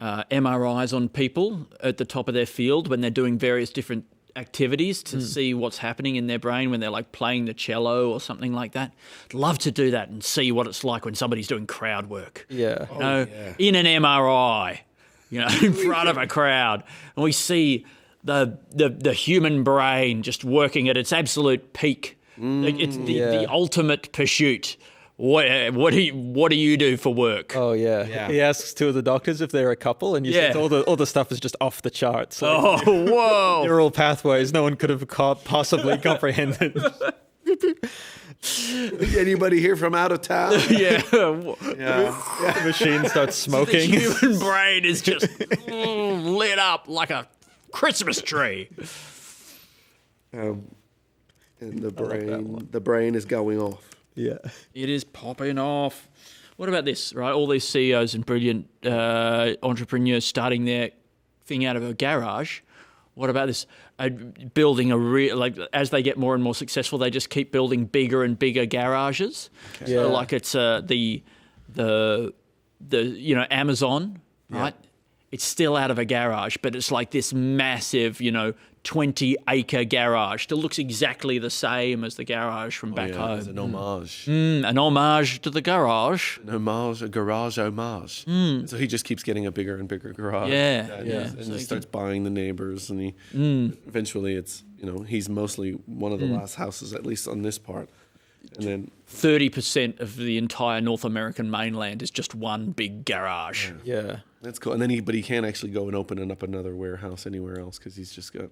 MRIs on people at the top of their field when they're doing various different activities to see what's happening in their brain when they're like playing the cello or something like that. Love to do that and see what it's like when somebody's doing crowd work. Yeah. In an MRI, in front of a crowd, and we see the human brain just working at its absolute peak. Like it's the ultimate pursuit. What do you do for work? Oh yeah. He asks two of the doctors if they're a couple, and you see all the stuff is just off the charts. Like, Whoa! neural pathways no one could have possibly comprehended. Anybody here from out of town? The machine starts The smoking. human brain is just lit up like a Christmas tree. And the brain is going off. Yeah. It is popping off. What about this, right? All these CEOs and brilliant entrepreneurs starting their thing out of a garage. What about this? Building as they get more and more successful, they just keep building bigger and bigger garages. Okay. So like it's the Amazon, right? It's still out of a garage, but it's like this massive, 20-acre garage. Still looks exactly the same as the garage from back home. It's an homage. An homage to the garage. A garage homage. So he just keeps getting a bigger and bigger garage. And So he starts buying the neighbors, and eventually it's, he's mostly one of the last houses, at least on this part. And then 30% of the entire North American mainland is just one big garage. Yeah. That's cool. And then he can't actually go and open up another warehouse anywhere else because he's just got.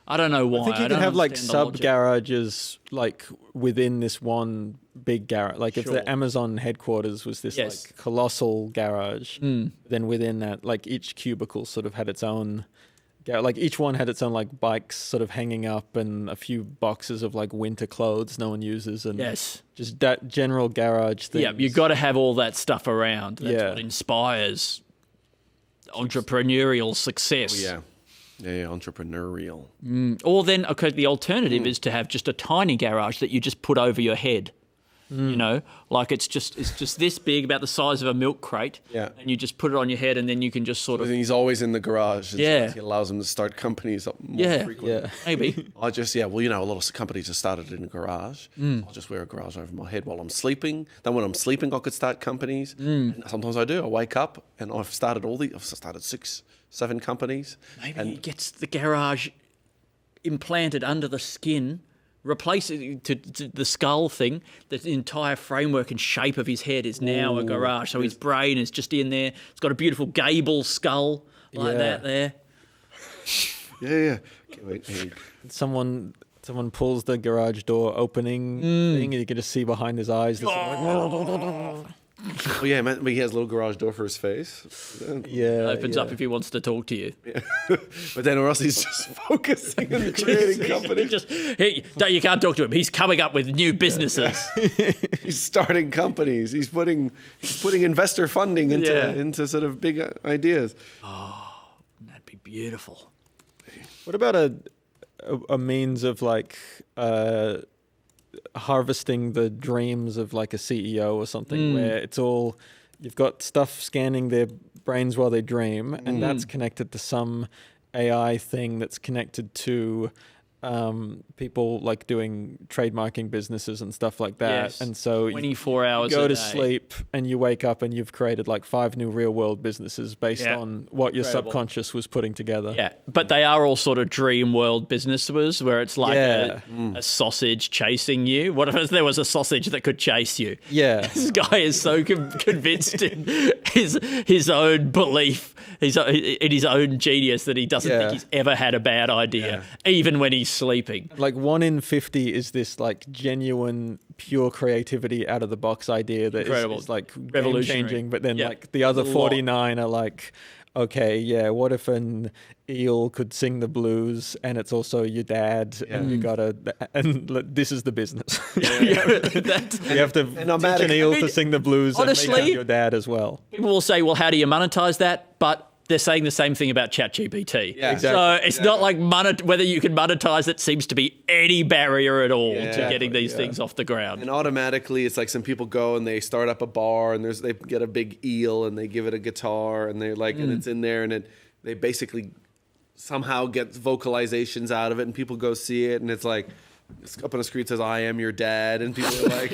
I don't know why. I think you could have like sub garages like within this one big garage. Like if the Amazon headquarters was this like colossal garage, then within that, like each cubicle sort of had its own. Like each one had its own like bikes sort of hanging up and a few boxes of like winter clothes no one uses and just that general garage thing. Yeah, you've got to have all that stuff around. That's what inspires entrepreneurial success. Oh, yeah, entrepreneurial. Or then, the alternative is to have just a tiny garage that you just put over your head. You know, like it's just this big, about the size of a milk crate. Yeah. And you just put it on your head, and then you can just sort of. He's always in the garage. Yeah. It allows him to start companies more frequently. Maybe. Well, a lot of companies have started in a garage. I'll just wear a garage over my head while I'm sleeping. Then when I'm sleeping, I could start companies. And sometimes I do. I wake up and I've started 6, 7 companies. Maybe he gets the garage implanted under the skin. Replace it to the skull thing. The entire framework and shape of his head is now a garage. So his brain is just in there. It's got a beautiful gable skull like that there. Yeah. Okay, wait. Someone pulls the garage door opening thing, and you get to see behind his eyes. Oh yeah, man, he has a little garage door for his face. Opens up if he wants to talk to you. Yeah. But then or else he's just focusing on creating companies. You can't talk to him. He's coming up with new businesses. He's starting companies. He's putting investor funding into sort of big ideas. Oh, that'd be beautiful. What about a means of like harvesting the dreams of like a CEO or something, where it's all, you've got stuff scanning their brains while they dream, and that's connected to some AI thing that's connected to people like doing trademarking businesses and stuff like that. Yes. And so 24 hours you go a to day. sleep and you wake up and you've created like 5 new real world businesses based on what your subconscious was putting together. Yeah, but they are all sort of dream world businesses where it's like a sausage chasing you. What if there was a sausage that could chase you? Yeah. This guy is so convinced in his own belief, in his own genius, that he doesn't think he's ever had a bad idea, even when he's sleeping. Like 1 in 50 is this like genuine, pure creativity out of the box idea that is like game changing. But then like the other 49 are like, okay, what if an eel could sing the blues and it's also your dad and you gotta, and this is the business. You have to teach an eel to sing the blues honestly, and make it your dad as well. People will say, well, how do you monetize that? But they're saying the same thing about ChatGPT. Yeah, exactly. So it's not like whether you can monetize it seems to be any barrier at all to getting these things off the ground. And automatically, it's like some people go and they start up a bar and they get a big eel and they give it a guitar and they're like, and it's in there and they basically somehow get vocalizations out of it and people go see it and it's like, it's up on the screen, it says, "I am your dad," and people are like,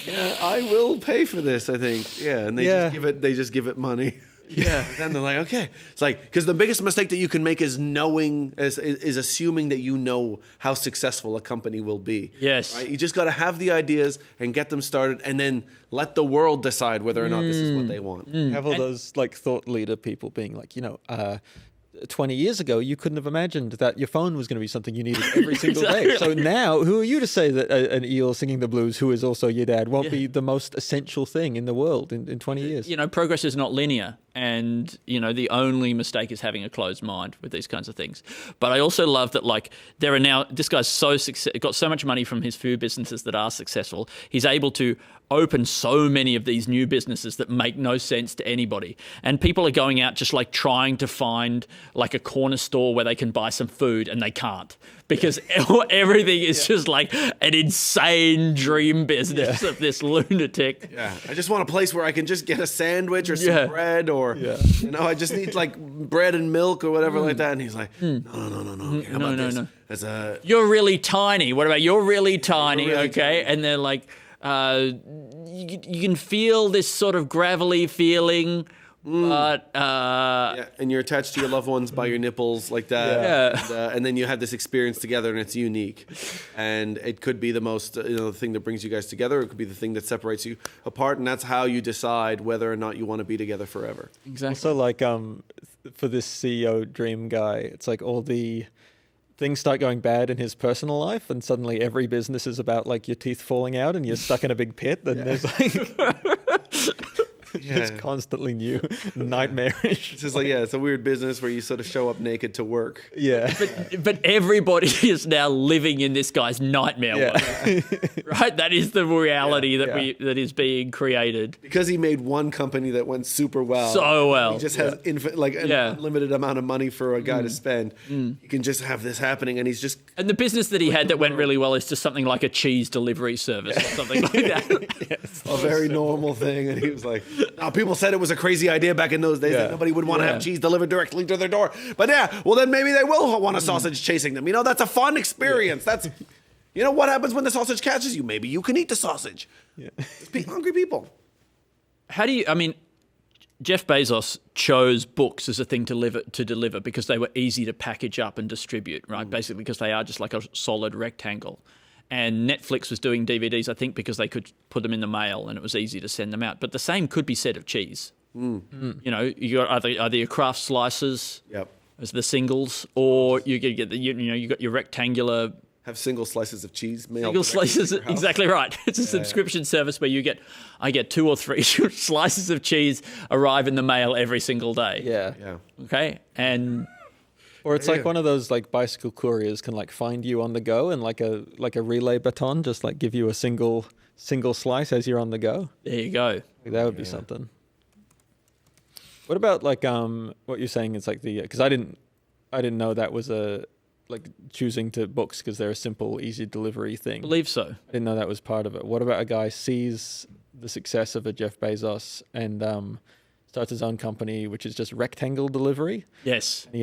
"Yeah, I will pay for this." I think, and they just give it money. Yeah, and then they're like, okay. It's like, because the biggest mistake that you can make is is assuming that you know how successful a company will be. Yes. Right? You just got to have the ideas and get them started and then let the world decide whether or not this is what they want. Have all those like thought leader people being like, 20 years ago, you couldn't have imagined that your phone was going to be something you needed every single day. So now, who are you to say that an eel singing the blues, who is also your dad, won't be the most essential thing in the world in 20 years? Progress is not linear. And, the only mistake is having a closed mind with these kinds of things. But I also love that, like, this guy's got so much money from his food businesses that are successful. He's able to open so many of these new businesses that make no sense to anybody. And people are going out just like trying to find like a corner store where they can buy some food and they can't. Because everything is just like an insane dream business of this lunatic. Yeah, I just want a place where I can just get a sandwich or some bread or, I just need like bread and milk or whatever like that. And he's like, no. Okay, how about this? No. You're really tiny. What about you're really tiny? Really okay. Tiny. And they're like, you can feel this sort of gravelly feeling. But and you're attached to your loved ones by your nipples like that, and then you have this experience together, and it's unique. And it could be the most, the thing that brings you guys together. It could be the thing that separates you apart, and that's how you decide whether or not you want to be together forever. Exactly. So, like, for this CEO dream guy, it's like all the things start going bad in his personal life, and suddenly every business is about like your teeth falling out and you're stuck in a big pit. And there's like. It's constantly new, nightmarish. It's just like, yeah, it's a weird business where you sort of show up naked to work. Yeah. But everybody is now living in this guy's nightmare world. Right? That is the reality that is being created. Because he made one company that went super well. So well. He just has an unlimited amount of money for a guy to spend. You can just have this happening, and he's just... And the business that he had that went really well is just something like a cheese delivery service or something like that. A very normal thing. And he was like, "Oh, people said it was a crazy idea back in those days that nobody would want to have cheese delivered directly to their door. But well, then maybe they will want a sausage chasing them. That's a fun experience. That's, what happens when the sausage catches you? Maybe you can eat the sausage. Yeah. It's hungry people." How do you, Jeff Bezos chose books as a thing to deliver because they were easy to package up and distribute, right? Basically because they are just like a solid rectangle. And Netflix was doing DVDs, I think, because they could put them in the mail and it was easy to send them out. But the same could be said of cheese. You got either your craft slices as the singles, or you get you got your rectangular. Have single slices of cheese mailed. Single slices, exactly right. It's a subscription service where I get 2 or 3 slices of cheese arrive in the mail every single day. Yeah. Okay, and. Or it's like one of those like bicycle couriers can like find you on the go and like a relay baton, just like give you a single slice as you're on the go. There you go. That would be something. What about like what you're saying? It's like because I didn't know that was a like choosing to books because they're a simple, easy delivery thing. I believe so. I didn't know that was part of it. What about a guy sees the success of a Jeff Bezos and starts his own company, which is just rectangle delivery. Yes. And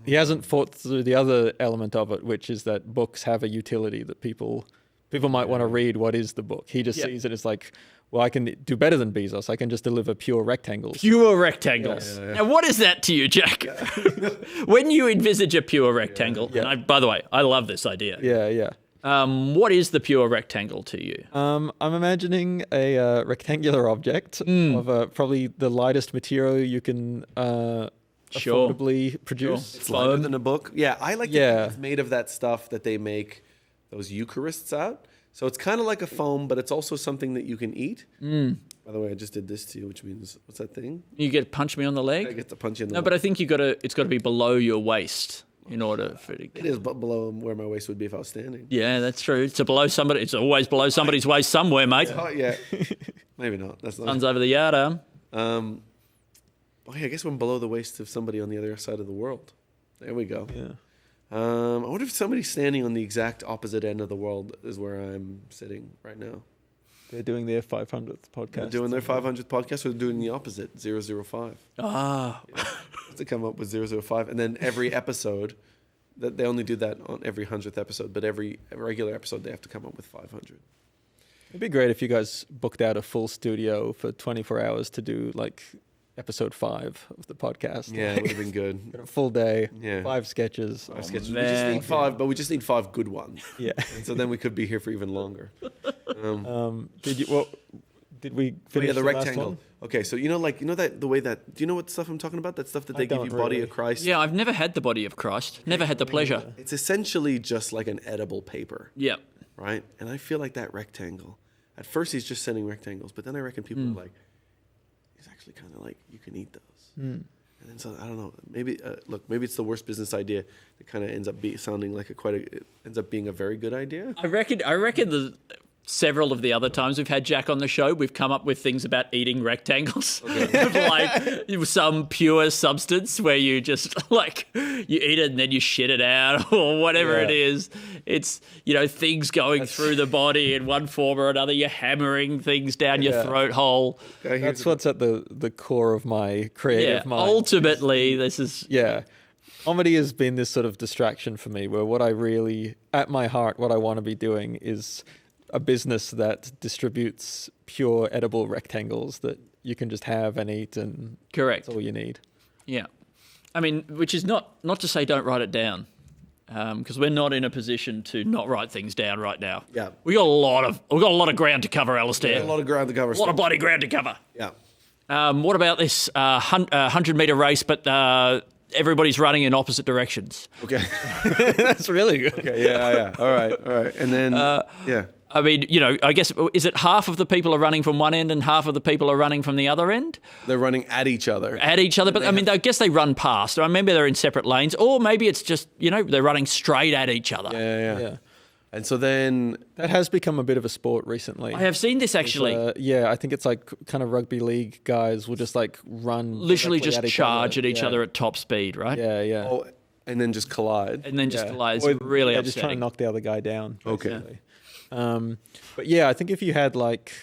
he hasn't thought through the other element of it, which is that books have a utility that people might want to read. What is the book? He just sees it as like, well, I can do better than Bezos. I can just deliver pure rectangles. Pure rectangles. Yeah. Now, what is that to you, Jack? When you envisage a pure rectangle, and by the way, I love this idea. Yeah. What is the pure rectangle to you? I'm imagining a rectangular object of probably the lightest material you can affordably produce. It's lighter than a book. Yeah, I like it's made of that stuff that they make those Eucharists out. So it's kind of like a foam, but it's also something that you can eat. By the way, I just did this to you, which means, what's that thing? You get to punch me on the leg? I get to punch you in the leg. No, but I think it's got to be below your waist. In order for it is below where my waist would be if I was standing. Yeah, that's true. It's always below somebody's waist somewhere, mate. Oh yeah, maybe not. That's not. Sun's over the yard arm. I guess we're below the waist of somebody on the other side of the world. There we go. Yeah. I wonder if somebody's standing on the exact opposite end of the world is where I'm sitting right now. They're doing their 500th podcast. They're doing their 500th podcast, or they're doing the opposite, 005. Ah. Yeah. To come up with 005. And then every episode, that they only do that on every 100th episode, but every regular episode, they have to come up with 500. It'd be great if you guys booked out a full studio for 24 hours to do like episode 5 of the podcast. Yeah, it would have been good. A full day, yeah. 5 sketches. We just need 5, but we just need 5 good ones. Yeah. And so then we could be here for even longer. Did we finish the rectangle? Okay, so do you know what stuff I'm talking about? That stuff that they give you, Body of Christ. Yeah, I've never had the Body of Christ. Never had the pleasure. It's essentially just like an edible paper. Yeah. Right? And I feel like that rectangle. At first, he's just sending rectangles, but then I reckon people are like, he's actually kind of like, you can eat those. And then so I don't know. Maybe maybe it's the worst business idea that kind of ends up sounding like it ends up being a very good idea. I reckon several of the other times we've had Jack on the show, we've come up with things about eating rectangles. Okay. Like some pure substance where you just you eat it and then you shit it out or whatever it is. It's, things going through the body in one form or another. You're hammering things down your throat hole. That's what's at the core of my creative mind. Ultimately, this is... Yeah. Comedy has been this sort of distraction for me where what I really, at my heart, what I want to be doing is a business that distributes pure edible rectangles that you can just have and eat, and correct. That's all you need. Yeah, I mean, which is not to say don't write it down, because we're not in a position to not write things down right now. Yeah, we got a lot of ground to cover, Alasdair. Yeah, a lot of ground to cover. A lot of bloody ground to cover. Yeah. What about this 100-meter race, but everybody's running in opposite directions? Okay, that's really good. Okay, yeah. All right. And then I mean, I guess, is it half of the people are running from one end and half of the people are running from the other end? They're running at each other. But I mean, I guess they run past. I remember they're in separate lanes, or maybe it's just, they're running straight at each other. Yeah. And so then... That has become a bit of a sport recently. I have seen this actually. I think it's like kind of rugby league guys will just like run... Literally just charge at each other at top speed, right? Yeah. Oh, and then just collide. Collide. It's really upsetting. Just trying to knock the other guy down. Okay. But yeah, I think if you had like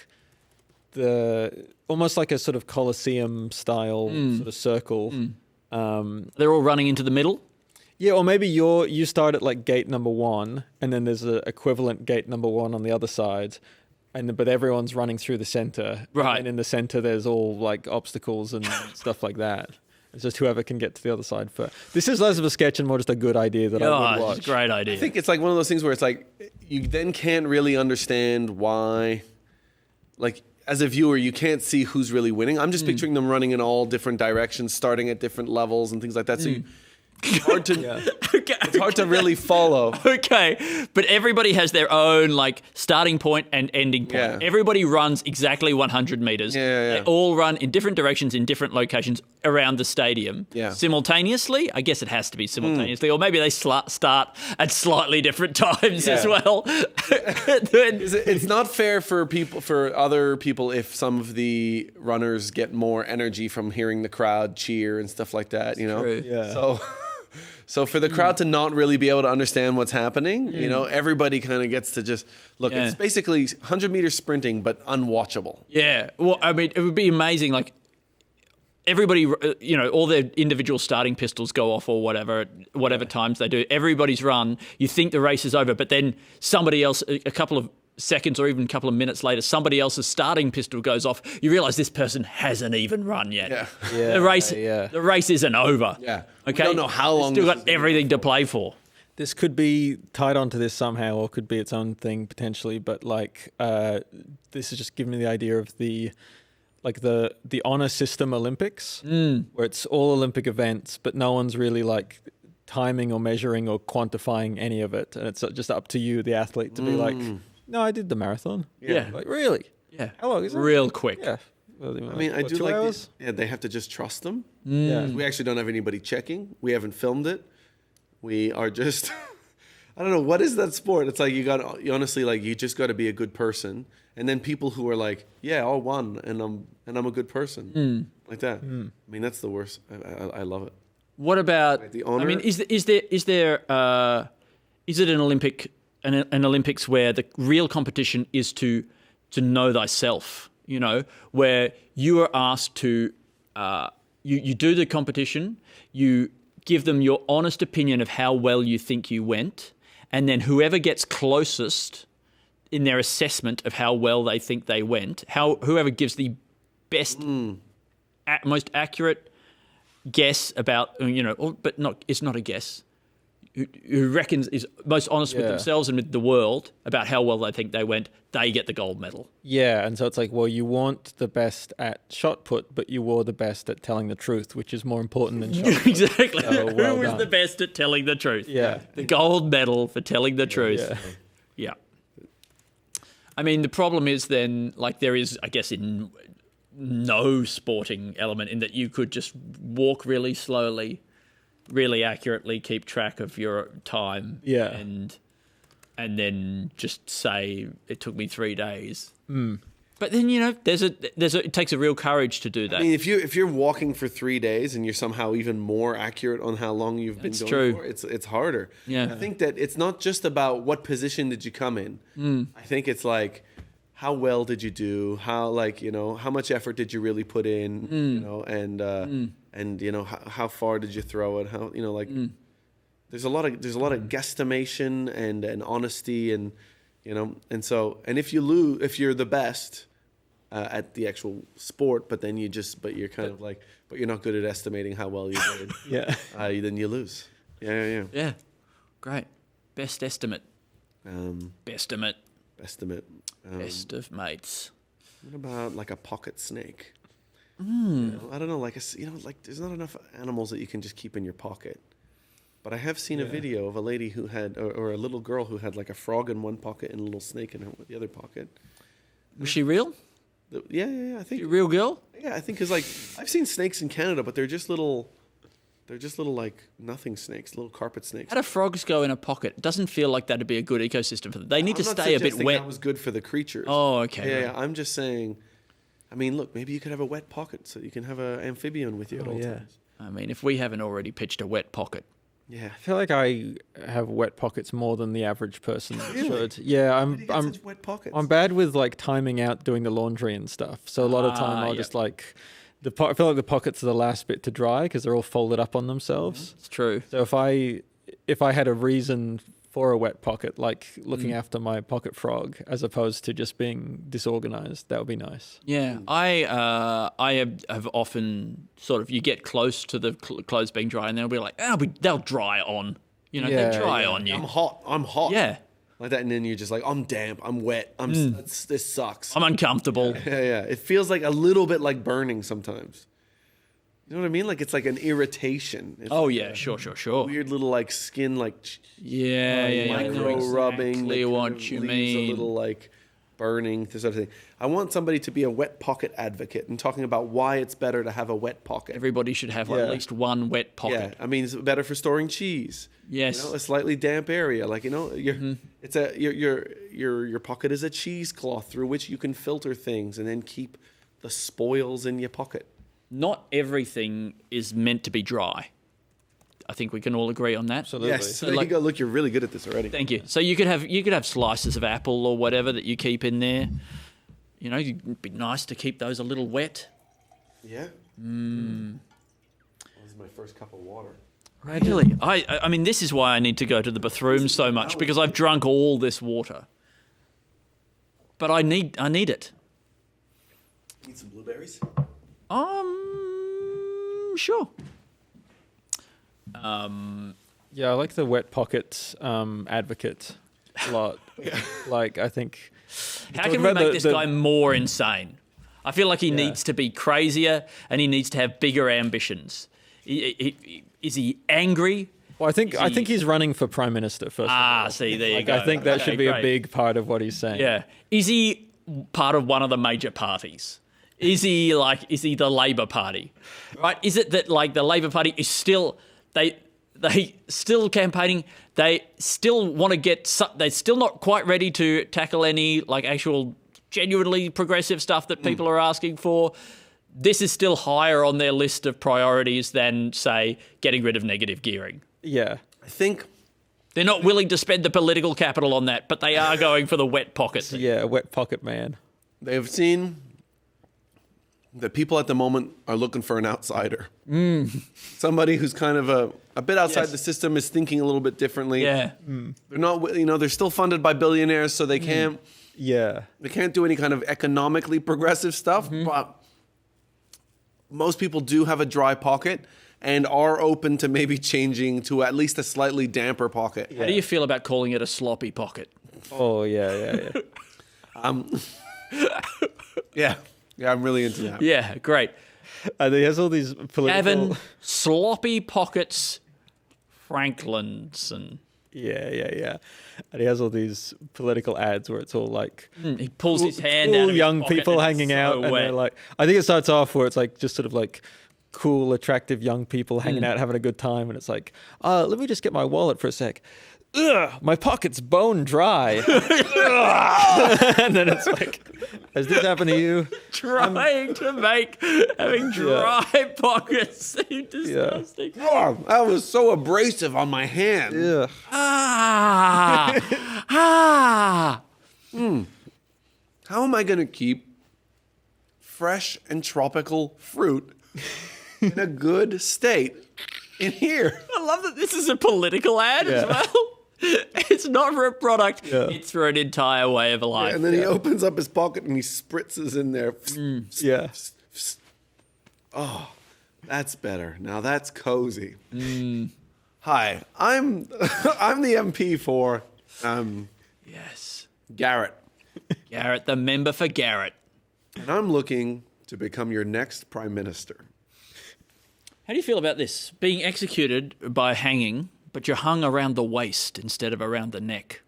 almost like a sort of Colosseum style sort of circle. They're all running into the middle? Yeah, or maybe you start at like gate number 1 and then there's an equivalent gate number 1 on the other side. But everyone's running through the center. Right. And in the center there's all like obstacles and stuff like that. It's just whoever can get to the other side first. This is less of a sketch and more just a good idea that I would watch. It's a great idea. I think it's like one of those things where it's like you then can't really understand why, like as a viewer, you can't see who's really winning. I'm just picturing them running in all different directions, starting at different levels and things like that. So it's hard to it's hard to really follow. Okay, but everybody has their own like starting point and ending point. Yeah. Everybody runs exactly 100 meters. They all run in different directions in different locations around the stadium simultaneously. I guess it has to be simultaneously, or maybe they start at slightly different times as well. It's not fair for other people if some of the runners get more energy from hearing the crowd cheer and stuff like that. True. Yeah. So for the crowd to not really be able to understand what's happening, everybody kind of gets to just look. It's basically 100 meters sprinting, but unwatchable. Yeah. Well, I mean, it would be amazing. Like everybody, all their individual starting pistols go off or whatever times they do. Everybody's run. You think the race is over, but then somebody else, a couple of seconds or even a couple of minutes later, somebody else's starting pistol goes off. You realise this person hasn't even run yet. The race isn't over. Yeah. Okay. We don't know how long. Still got everything to play for. This could be tied onto this somehow, or could be its own thing potentially. But like, this is just giving me the idea of the honor system Olympics, where it's all Olympic events, but no one's really like timing or measuring or quantifying any of it, and it's just up to you, the athlete, to be like, no, I did the marathon. Yeah. Like, really? Yeah. How long is it? Real quick. Yeah. I mean, I do 2 like hours? they have to just trust them. Yeah. We actually don't have anybody checking. We haven't filmed it. We are just I don't know, what is that sport? It's like you honestly, like, you just got to be a good person, and then people who are like, yeah, I won and I'm a good person. Like that. I mean, that's the worst. I love it. What about Like the honor? I mean, is it an Olympics where the real competition is to know thyself, where you are asked to you do the competition, you give them your honest opinion of how well you think you went, and then whoever gets closest in their assessment of how well they think they went, whoever gives the best most accurate guess about, but it's not a guess, who reckons is most honest with themselves and with the world about how well they think they went, they get the gold medal. Yeah, and so it's like, well, you weren't the best at shot put, but you were the best at telling the truth, which is more important than shot put. Exactly. So, Who was the best at telling the truth? Yeah. The gold medal for telling the truth. Yeah. I mean, the problem is then, like, there is, I guess, in no sporting element in that you could just walk really slowly, really accurately, keep track of your time, and then just say it took me 3 days. But then it takes a real courage to do that. I mean, if you're walking for 3 days and you're somehow even more accurate on how long you've been going for, it's harder. Yeah. I think that it's not just about what position did you come in. I think it's like, how well did you do? How how much effort did you really put in? And how far did you throw it? How there's a lot of guesstimation and honesty and if you lose, if you're the best at the actual sport, but you're kind of like, but you're not good at estimating how well you did. Then you lose. Yeah. Great. Best estimate. Bestimate. Best of mates. What about like a pocket snake? I don't know, there's not enough animals that you can just keep in your pocket. But I have seen a video of a lady who had, or a little girl who had like a frog in one pocket and a little snake in the other pocket. Was she real? Yeah. I think A real girl? Yeah, I think because like I've seen snakes in Canada, but they're just little like nothing snakes, little carpet snakes. How do frogs go in a pocket? It doesn't feel like that'd be a good ecosystem for them. They need to stay a bit wet. That was good for the creatures. Oh, okay. Yeah, I'm just saying. I mean, look, maybe you could have a wet pocket so you can have an amphibian with you at all times. I mean, if we haven't already pitched a wet pocket. Yeah. I feel like I have wet pockets more than the average person should. Yeah, I'm such wet pockets? I'm bad with like timing out doing the laundry and stuff. So a lot of time I'll just like I feel like the pockets are the last bit to dry because they're all folded up on themselves. It's true. So if I had a reason for a wet pocket, like looking after my pocket frog, as opposed to just being disorganized, that would be nice. Yeah, I have often sort of, you get close to the clothes being dry and they'll be like, they'll dry on. You know, they'll dry on you. I'm hot. Yeah. Like that, and then you're just like, I'm damp, I'm wet, this sucks. I'm uncomfortable. Yeah. It feels like a little bit like burning sometimes. You know what I mean? Like it's like an irritation. It's like sure. Weird little like skin, like micro rubbing. Exactly what you mean. A little like burning, this sort of thing. I want somebody to be a wet pocket advocate and talking about why it's better to have a wet pocket. Everybody should have at least one wet pocket. Yeah, I mean, it's better for storing cheese. Yes, a slightly damp area, like it's your pocket is a cheesecloth through which you can filter things and then keep the spoils in your pocket. Not everything is meant to be dry. I think we can all agree on that. Absolutely. Yes. So there you go. Look, you're really good at this already. Thank you. So you could have slices of apple or whatever that you keep in there. You know, it'd be nice to keep those a little wet. Yeah. This is my first cup of water. Really? I mean, this is why I need to go to the bathroom so much, because I've drunk all this water. But I need it. Need some blueberries? Sure. Yeah, I like the wet pocket advocate a lot. Like, I think... How can we make this guy more insane? I feel like he needs to be crazier and he needs to have bigger ambitions. Is he angry? Well, I think he's running for Prime Minister first. See, there you go. I think that should be a big part of what he's saying. Yeah. Is he part of one of the major parties? Is he the Labor Party? Right? Is it that like the Labor Party is still they still campaigning? They still want to they're still not quite ready to tackle any like actual genuinely progressive stuff that people are asking for. This is still higher on their list of priorities than, say, getting rid of negative gearing. Yeah. I think they're not willing to spend the political capital on that, but they are going for the wet pocket thing. Yeah, wet pocket man. they've seen that people at the moment are looking for an outsider. Somebody who's kind of a bit outside the system, is thinking a little bit differently. Yeah. They're not, they're still funded by billionaires, so they can't. Yeah. They can't do any kind of economically progressive stuff, but most people do have a dry pocket and are open to maybe changing to at least a slightly damper pocket. How do you feel about calling it a sloppy pocket? Oh, yeah. Yeah, I'm really into that. Yeah, great. And he has all these political... Gavin, sloppy pockets, Franklins, and... Yeah. And he has all these political ads where it's all like... he pulls his hand cool out of his young pocket people and hanging it's out. so And wet. they're like... I think it starts off where it's like just sort of like cool, attractive young people hanging out, having a good time. And it's like, let me just get my wallet for a sec. Ugh, my pocket's bone dry. And then it's like, has this happened to you? Trying to make having dry pockets seem disgusting. Oh, that was so abrasive on my hand. Ugh. How am I going to keep fresh and tropical fruit in a good state in here? I love that this is a political ad as well. It's not for a product, it's for an entire way of life. And then he opens up his pocket and he spritzes in there. Yeah. Oh, that's better. Now that's cozy. Hi, I'm the MP for Yes. Garrett. Garrett, the member for Garrett. And I'm looking to become your next prime minister. How do you feel about this? Being executed by hanging, but you're hung around the waist instead of around the neck.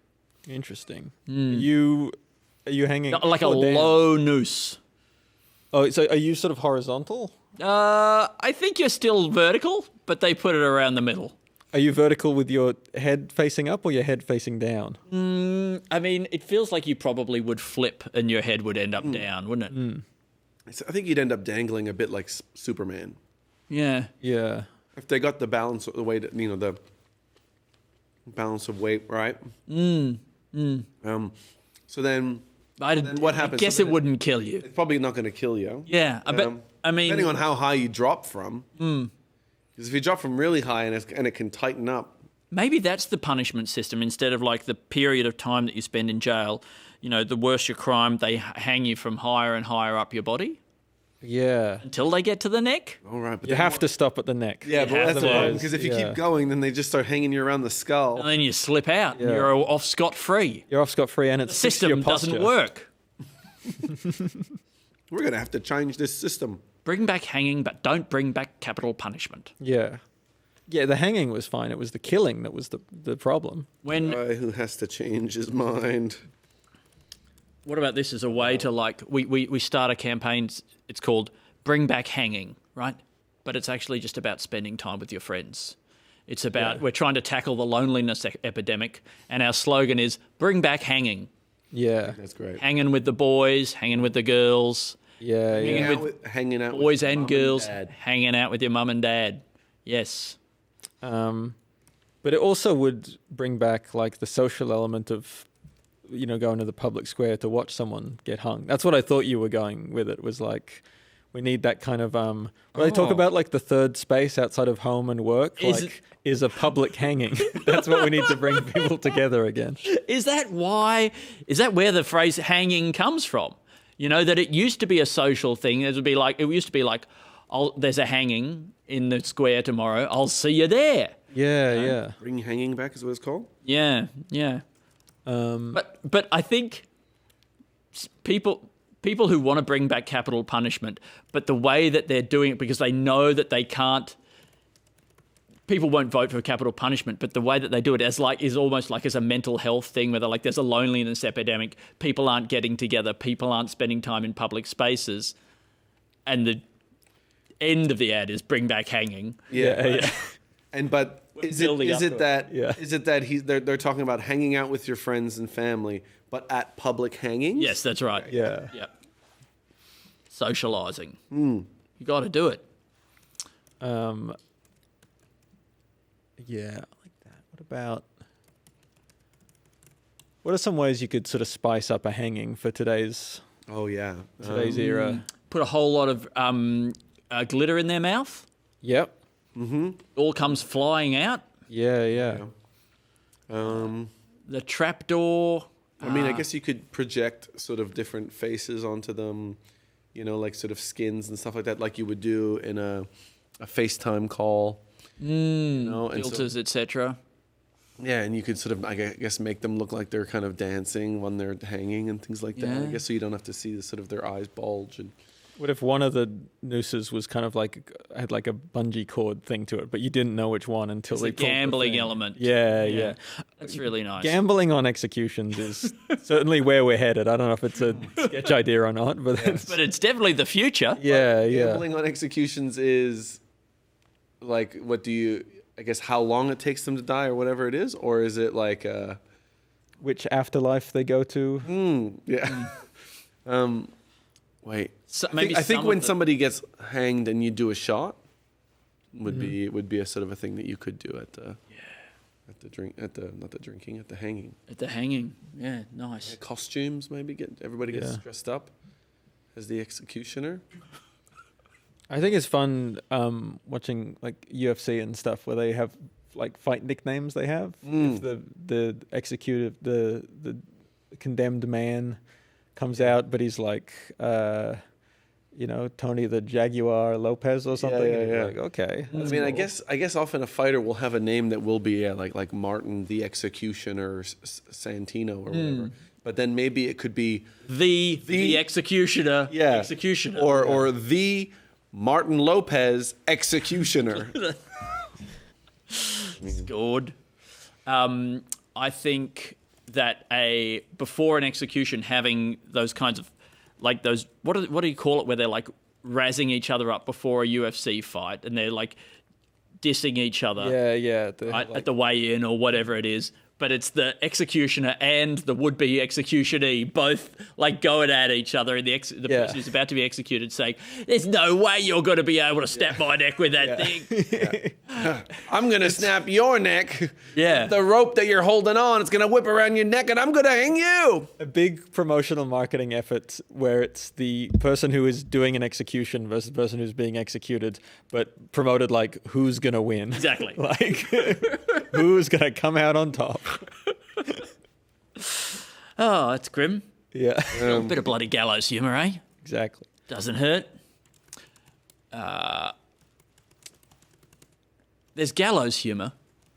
Interesting. Are you hanging Like a or down? low noose. Oh, so are you sort of horizontal? I think you're still vertical, but they put it around the middle. Are you vertical with your head facing up or your head facing down? I mean, it feels like you probably would flip and your head would end up down, wouldn't it? I think you'd end up dangling a bit like Superman. Yeah. Yeah. If they got the balance, the way that, the balance of weight, right? So then what happens? I guess So it then wouldn't kill you. It's probably not going to kill you. Yeah, I mean, depending on how high you drop from. Because if you drop from really high and it can tighten up. maybe that's the punishment system instead of like the period of time that you spend in jail. The worse your crime, they hang you from higher and higher up your body Yeah. until they get to the neck. All right, but You have to stop at the neck. Yeah, but that's the problem because if you Yeah. keep going, then they just start hanging you around the skull. And then you slip out and Yeah. you're off scot-free. You're off scot-free and it's The system doesn't work. We're going to have to change this system. Bring back hanging, but don't bring back capital punishment. Yeah. Yeah, the hanging was fine. It was the killing that was the problem. When Guy who has to change his mind. What about this as a way to like, we start a campaign, it's called Bring Back Hanging, right? But it's actually just about spending time with your friends. It's about, we're trying to tackle the loneliness epidemic, and our slogan is Bring Back Hanging. Yeah. That's great. Hanging with the boys, hanging with the girls, Yeah, yeah. Hanging out with boys your and mum girls, dad. hanging out with your mum and dad. Yes. But it also would bring back like the social element of, going to the public square to watch someone get hung. That's what I thought you were going with. It was like, we need that kind of, they talk about like the third space outside of home and work, is a public hanging. That's what we need to bring people together again. Is that where the phrase hanging comes from? That it used to be a social thing. It used to be like, there's a hanging in the square tomorrow. I'll see you there. Yeah, yeah. Bring hanging back is what it's called? Yeah, yeah. But I think people who want to bring back capital punishment, but the way that they're doing it, because they know that they can't, people won't vote for capital punishment, but the way that they do it is almost like as a mental health thing, where they're like, there's a loneliness epidemic, people aren't getting together, people aren't spending time in public spaces, and the end of the ad is bring back hanging. Yeah. But is it that they're talking about hanging out with your friends and family, but at public hangings? Yes, that's right. Yeah. Yep. Socializing. You got to do it. Yeah, I like that. What are some ways you could sort of spice up a hanging for today's era? Put a whole lot of glitter in their mouth. Yep. All comes flying out. Yeah. The trapdoor. I mean, I guess you could project sort of different faces onto them, like sort of skins and stuff like that, like you would do in a FaceTime call. Filters, etc. Yeah, and you could sort of, I guess, make them look like they're kind of dancing when they're hanging and things like that. I Yeah. guess so you don't have to see sort of their eyes bulge. And What if one of the nooses was kind of like, had like a bungee cord thing to it, but you didn't know which one until It's they a pulled the gambling thing? element. Yeah. That's really nice. Gambling on executions is certainly where we're headed. I don't know if it's a sketch idea or not, but But it's definitely the future. yeah. gambling on executions is like, I guess, how long it takes them to die or whatever it is? Or is it like, Which afterlife they go to? wait. So I think when somebody gets hanged and you do a shot would be a sort of a thing that you could do at the hanging. At the hanging. Yeah, nice. Costumes, maybe everybody gets Yeah. dressed up as the executioner. I think it's fun watching like UFC and stuff where they have like fight nicknames they have. If the executed the condemned man comes out, but he's like Tony the Jaguar Lopez or something. Yeah, and you're yeah. like, okay. I mean, I guess often a fighter will have a name that will be like Martin the Executioner, Santino or whatever. But then maybe it could be the executioner. Yeah. Executioner. or the Martin Lopez Executioner. mean, Good. I think that before an execution, having those kinds of like those what do you call it, where they're like razzing each other up before a UFC fight, and they're like dissing each other. Yeah. At the weigh-in or whatever it is. But it's the executioner and the would-be executionee both like going at each other, and the person who's about to be executed saying, "There's no way you're going to be able to snap my neck with that thing." I'm going to snap your neck. Yeah. The rope that you're holding on, it's going to whip around your neck, and I'm going to hang you. A big promotional marketing effort where it's the person who is doing an execution versus the person who's being executed, but promoted like who's going to win. Exactly. Like who's going to come out on top. Oh, that's grim. Yeah. A bit of bloody gallows humour, eh? Exactly. Doesn't hurt. There's gallows humour.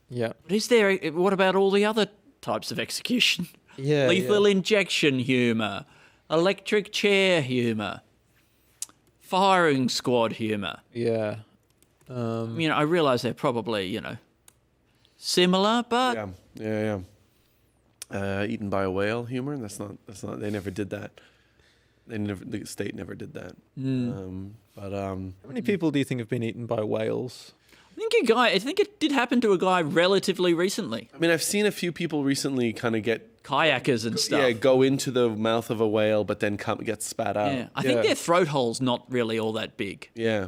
Yeah. But is there? What about all the other types of execution? Yeah. Lethal injection humour, electric chair humour, firing squad humour. Yeah. I realise they're probably, similar, but Yeah. Eaten by a whale humor. That's not. They never did that. The state never did that. How many people do you think have been eaten by whales? I think it did happen to a guy relatively recently. I mean, I've seen a few people recently kind of get kayakers and stuff. Yeah, go into the mouth of a whale, but then get spat out. Yeah, I think their throat hole's not really all that big. Yeah,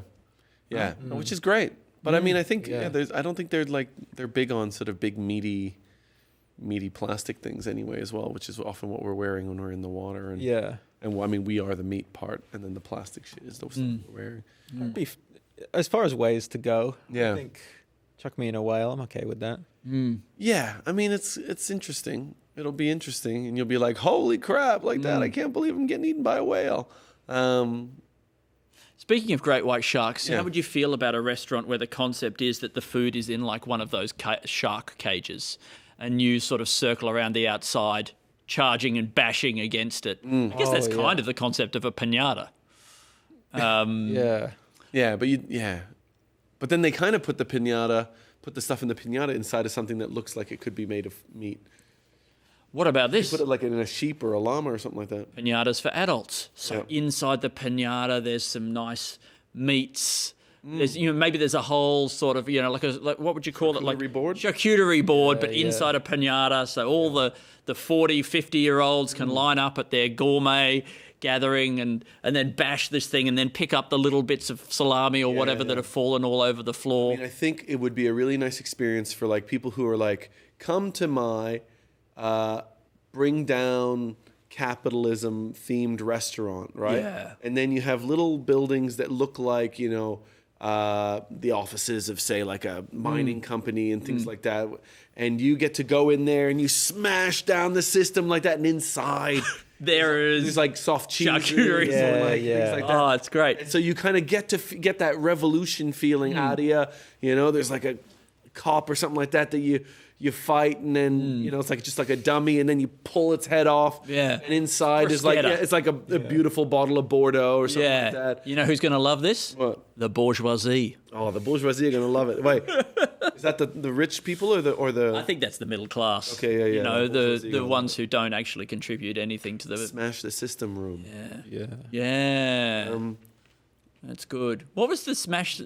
which is great. But I mean, I think I don't think they're big on sort of big meaty plastic things anyway as well, which is often what we're wearing when we're in the water. And I mean, we are the meat part, and then the plastic shit is the stuff we're wearing. As far as ways to go, Yeah. I think chuck me in a whale. I'm okay with that. Yeah, I mean, it's interesting. It'll be interesting, and you'll be like, holy crap, like that. I can't believe I'm getting eaten by a whale. Speaking of great white sharks, how would you feel about a restaurant where the concept is that the food is in like one of those shark cages, and you sort of circle around the outside, charging and bashing against it? I guess that's kind of the concept of a piñata. But then they kind of put the stuff in the piñata inside of something that looks like it could be made of meat. What about this? Put it like in a sheep or a llama or something like that. Piñatas for adults. So inside the piñata, there's some nice meats. There's maybe there's a whole sort of like what would you call it, like charcuterie board, but inside a piñata. So all the 40, 50-year-olds can line up at their gourmet gathering and then bash this thing and then pick up the little bits of salami or whatever that have fallen all over the floor. I mean, I think it would be a really nice experience for like people who are like, come to my bring down capitalism themed restaurant, right? Yeah. And then you have little buildings that look like, the offices of, say, like a mining company and things like that. And you get to go in there and you smash down the system like that. And inside, there's like soft cheese. Charcuterie. Things like that. Oh, it's great. And so you kind of get to get that revolution feeling out of you. There's like a cop or something like that you fight, and then it's like just like a dummy, and then you pull its head off. Yeah. And inside is like it's like a beautiful bottle of Bordeaux or something like that. You know who's going to love this? What? The bourgeoisie. Oh, the bourgeoisie are going to love it. Wait, is that the rich people or the? I think that's the middle class. Okay, yeah. The ones who don't actually contribute anything to the smash the system room. Yeah. That's good. What was the smash?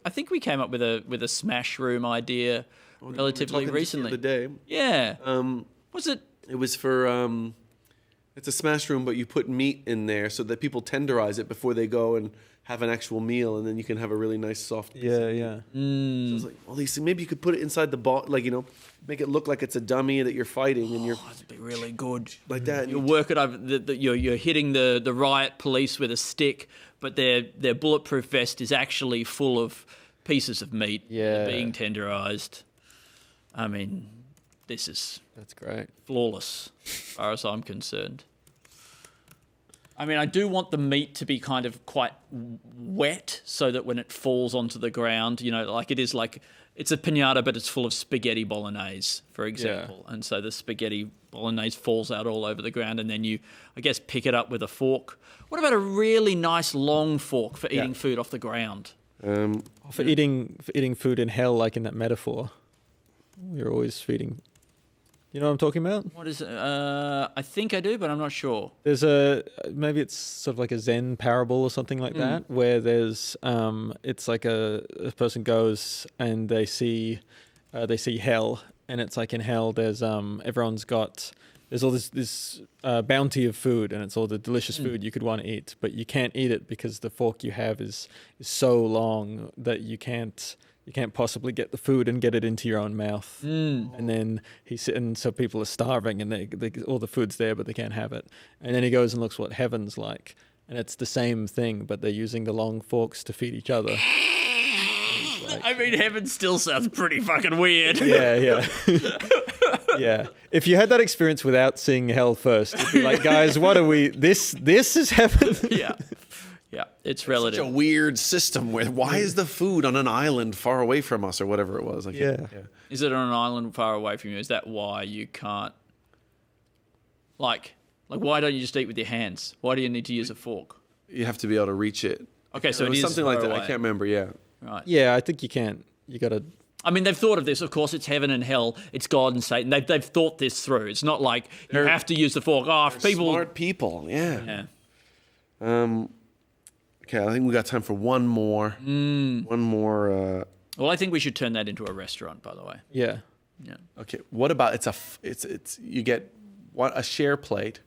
I think we came up with a smash room idea relatively recently. The other day. Yeah. Was it? It was for it's a smash room, but you put meat in there so that people tenderize it before they go and have an actual meal, and then you can have a really nice soft piece. Yeah. So I was like, well, Lisa, maybe you could put it inside the ball, like make it look like it's a dummy that you're fighting, and that'd be really good. Like that. You work it over. You're hitting the riot police with a stick, but their bulletproof vest is actually full of pieces of meat being tenderized. I mean, that's great. Flawless, as far as I'm concerned. I mean, I do want the meat to be kind of quite wet so that when it falls onto the ground, like it is like, it's a piñata, but it's full of spaghetti bolognese, for example. Yeah. And so the spaghetti bolognese falls out all over the ground, and then you, I guess, pick it up with a fork. What about a really nice long fork for eating food off the ground? For eating food in hell, like in that metaphor. You're always feeding. You know what I'm talking about? What is it? I think I do, but I'm not sure. There's maybe it's sort of like a Zen parable or something like that, where there's it's like a person goes and they see hell, and it's like in hell there's there's all this bounty of food, and it's all the delicious food you could want to eat, but you can't eat it because the fork you have is so long that you can't possibly get the food and get it into your own mouth. And then and so people are starving, and they all the food's there, but they can't have it. And then he goes and looks what heaven's like, and it's the same thing, but they're using the long forks to feed each other. I mean, heaven still sounds pretty fucking weird. Yeah. Yeah. If you had that experience without seeing hell first, it'd be like, guys, what are we? This is heaven. Yeah, it's relative. Such a weird system. Why is the food on an island far away from us, or whatever it was? Like, yeah. Is it on an island far away from you? Is that why you can't? Like, why don't you just eat with your hands? Why do you need to use a fork? You have to be able to reach it. Okay, so it was is something like far that. away. I can't remember. Yeah. Right. Yeah, I think you can't. You got to. I mean, they've thought of this. Of course, it's heaven and hell. It's God and Satan. They've thought this through. It's not like you have to use the fork. Oh, if people Smart people. Yeah. Okay, I think we got time for one more. One more. Well, I think we should turn that into a restaurant. By the way. Yeah. Yeah. Okay. What about it's you get a share plate,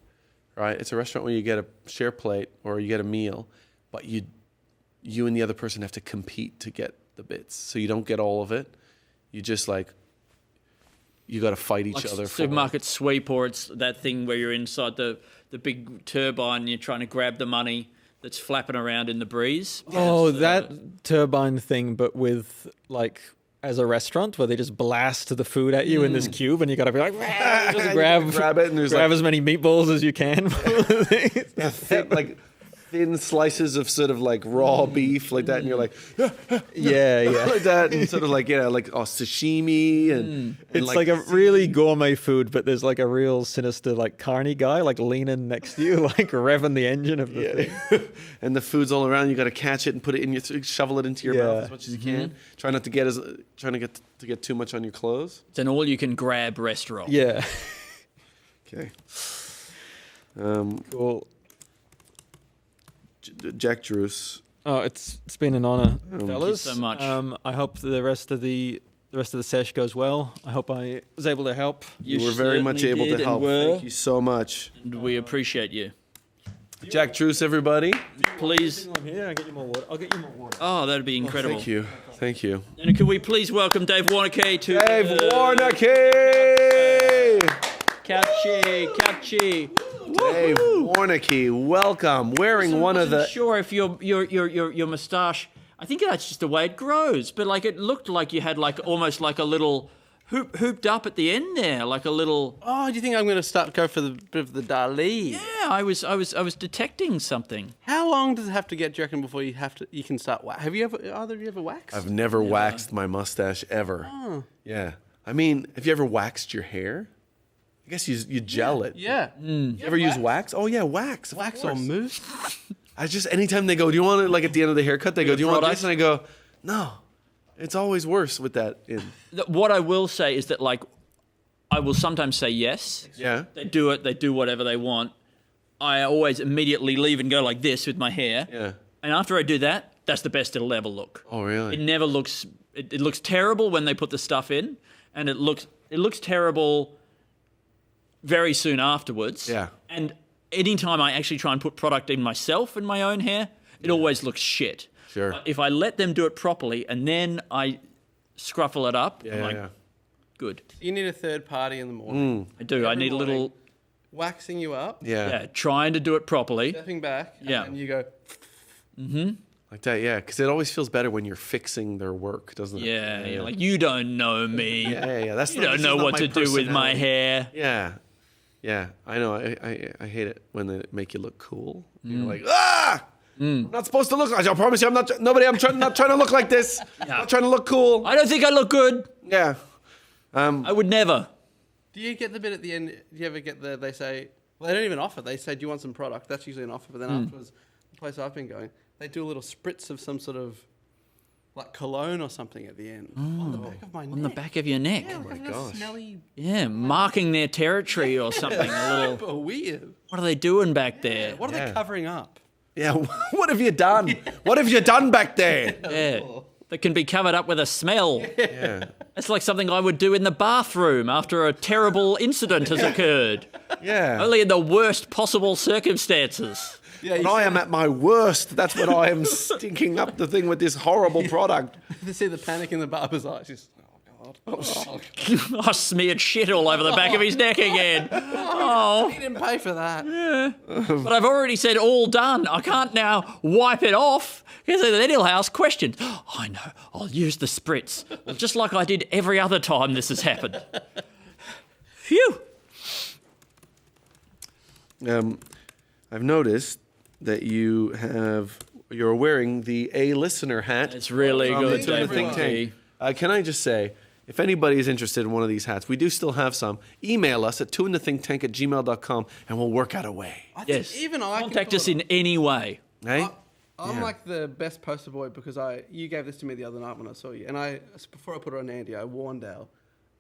right? It's a restaurant where you get a share plate or you get a meal, but you and the other person have to compete to get the bits, so you don't get all of it. You just you got to fight each other. Supermarket sweep, or it's that thing where you're inside the big turbine and you're trying to grab the money that's flapping around in the breeze. Oh, that turbine thing, but with as a restaurant where they just blast the food at you in this cube, and you got to be like, just grab it, and grab as many meatballs as you can. Thin slices of sort of raw beef like that, and you're like, yeah, like that, and sort of sashimi, and it's like a really gourmet food, but there's a real sinister carny guy leaning next to you, revving the engine of the thing. And the food's all around. You got to catch it and put it in shovel it into your mouth as much as you can. Try not to get too much on your clothes. It's an all you can grab restaurant. Yeah. Okay. Cool. Jack Druce. Oh, it's been an honor, fellas. Thank you so much. I hope the rest of the sesh goes well. I hope I was able to help. You were very much able to help. Thank you so much. And we appreciate you. Jack Druce, everybody. Please. Here, I'll get you more water. Oh, that'd be incredible. Thank you. And can we please welcome Dave Warneke to Dave Warneke! Catchy. Dave Warneke, welcome. Wearing one of the. I'm sure if your moustache. I think that's just the way it grows, but it looked like you had almost a little hooped up at the end there, like a little. Oh, do you think I'm going to go for the bit of the Dali? Yeah, I was detecting something. How long does it have to get? Do you reckon before you can start? Have you ever waxed? I've never waxed my mustache ever. Oh. Yeah, I mean, have you ever waxed your hair? I guess you gel it. Yeah. You ever use wax? Oh yeah, wax. Wax on mousse. I just anytime they go, do you want it at the end of the haircut? They go, do you want this? And I go, no. It's always worse with that in. What I will say is that I will sometimes say yes. Yeah. They do it. They do whatever they want. I always immediately leave and go like this with my hair. Yeah. And after I do that, that's the best it'll ever look. Oh really? It never looks. It looks terrible when they put the stuff in, and it looks terrible very soon afterwards. Yeah. And anytime I actually try and put product in myself in my own hair, it always looks shit. Sure. But if I let them do it properly and then I scruffle it up, I'm good. You need a third party in the morning. I do. I need a little waxing you up. Yeah, trying to do it properly. Stepping back. Yeah. And you go. Like that, yeah, because it always feels better when you're fixing their work, doesn't it? Yeah, you don't know me. Yeah. That's you don't know what to do with my hair. Yeah. I know. I hate it when they make you look cool. You're like, I'm not supposed to look. I promise you, I'm not. I'm not trying to look like this. I'm not trying to look cool. I don't think I look good. Yeah. I would never. Do you get the bit at the end? Do you ever get they say, well, they don't even offer. They say, do you want some product? That's usually an offer. But then afterwards, the place I've been going, they do a little spritz of some sort of like cologne or something at the end on the back of my neck. On the back of your neck. Yeah, like a smelly. Yeah, marking their territory or something. A little. Super weird. What are they doing back there? What are they covering up? Yeah, what have you done? What have you done back there? Yeah, that can be covered up with a smell. Yeah. It's like something I would do in the bathroom after a terrible incident has occurred. Yeah. Only in the worst possible circumstances. Yeah, When I am at my worst, that's when I am stinking up the thing with this horrible product. You see the panic in the barber's eyes. Just, I smeared shit all over the back of his neck again. Oh. he didn't pay for that. But I've already said all done. I can't now wipe it off because then he'll ask questions. Oh, I know. I'll use the spritz. Well, just like I did every other time this has happened. Phew. I've noticed that you're wearing the A Listener hat. It's really good. From the Think Tank. Can I just say, if anybody is interested in one of these hats, we do still have some. Email us at twointhethinktank@gmail.com and we'll work out a way. Yes. Even I Contact us in any way. Hey? I'm like the best poster boy because you gave this to me the other night when I saw you, and before I put it on Andy, I warned Al.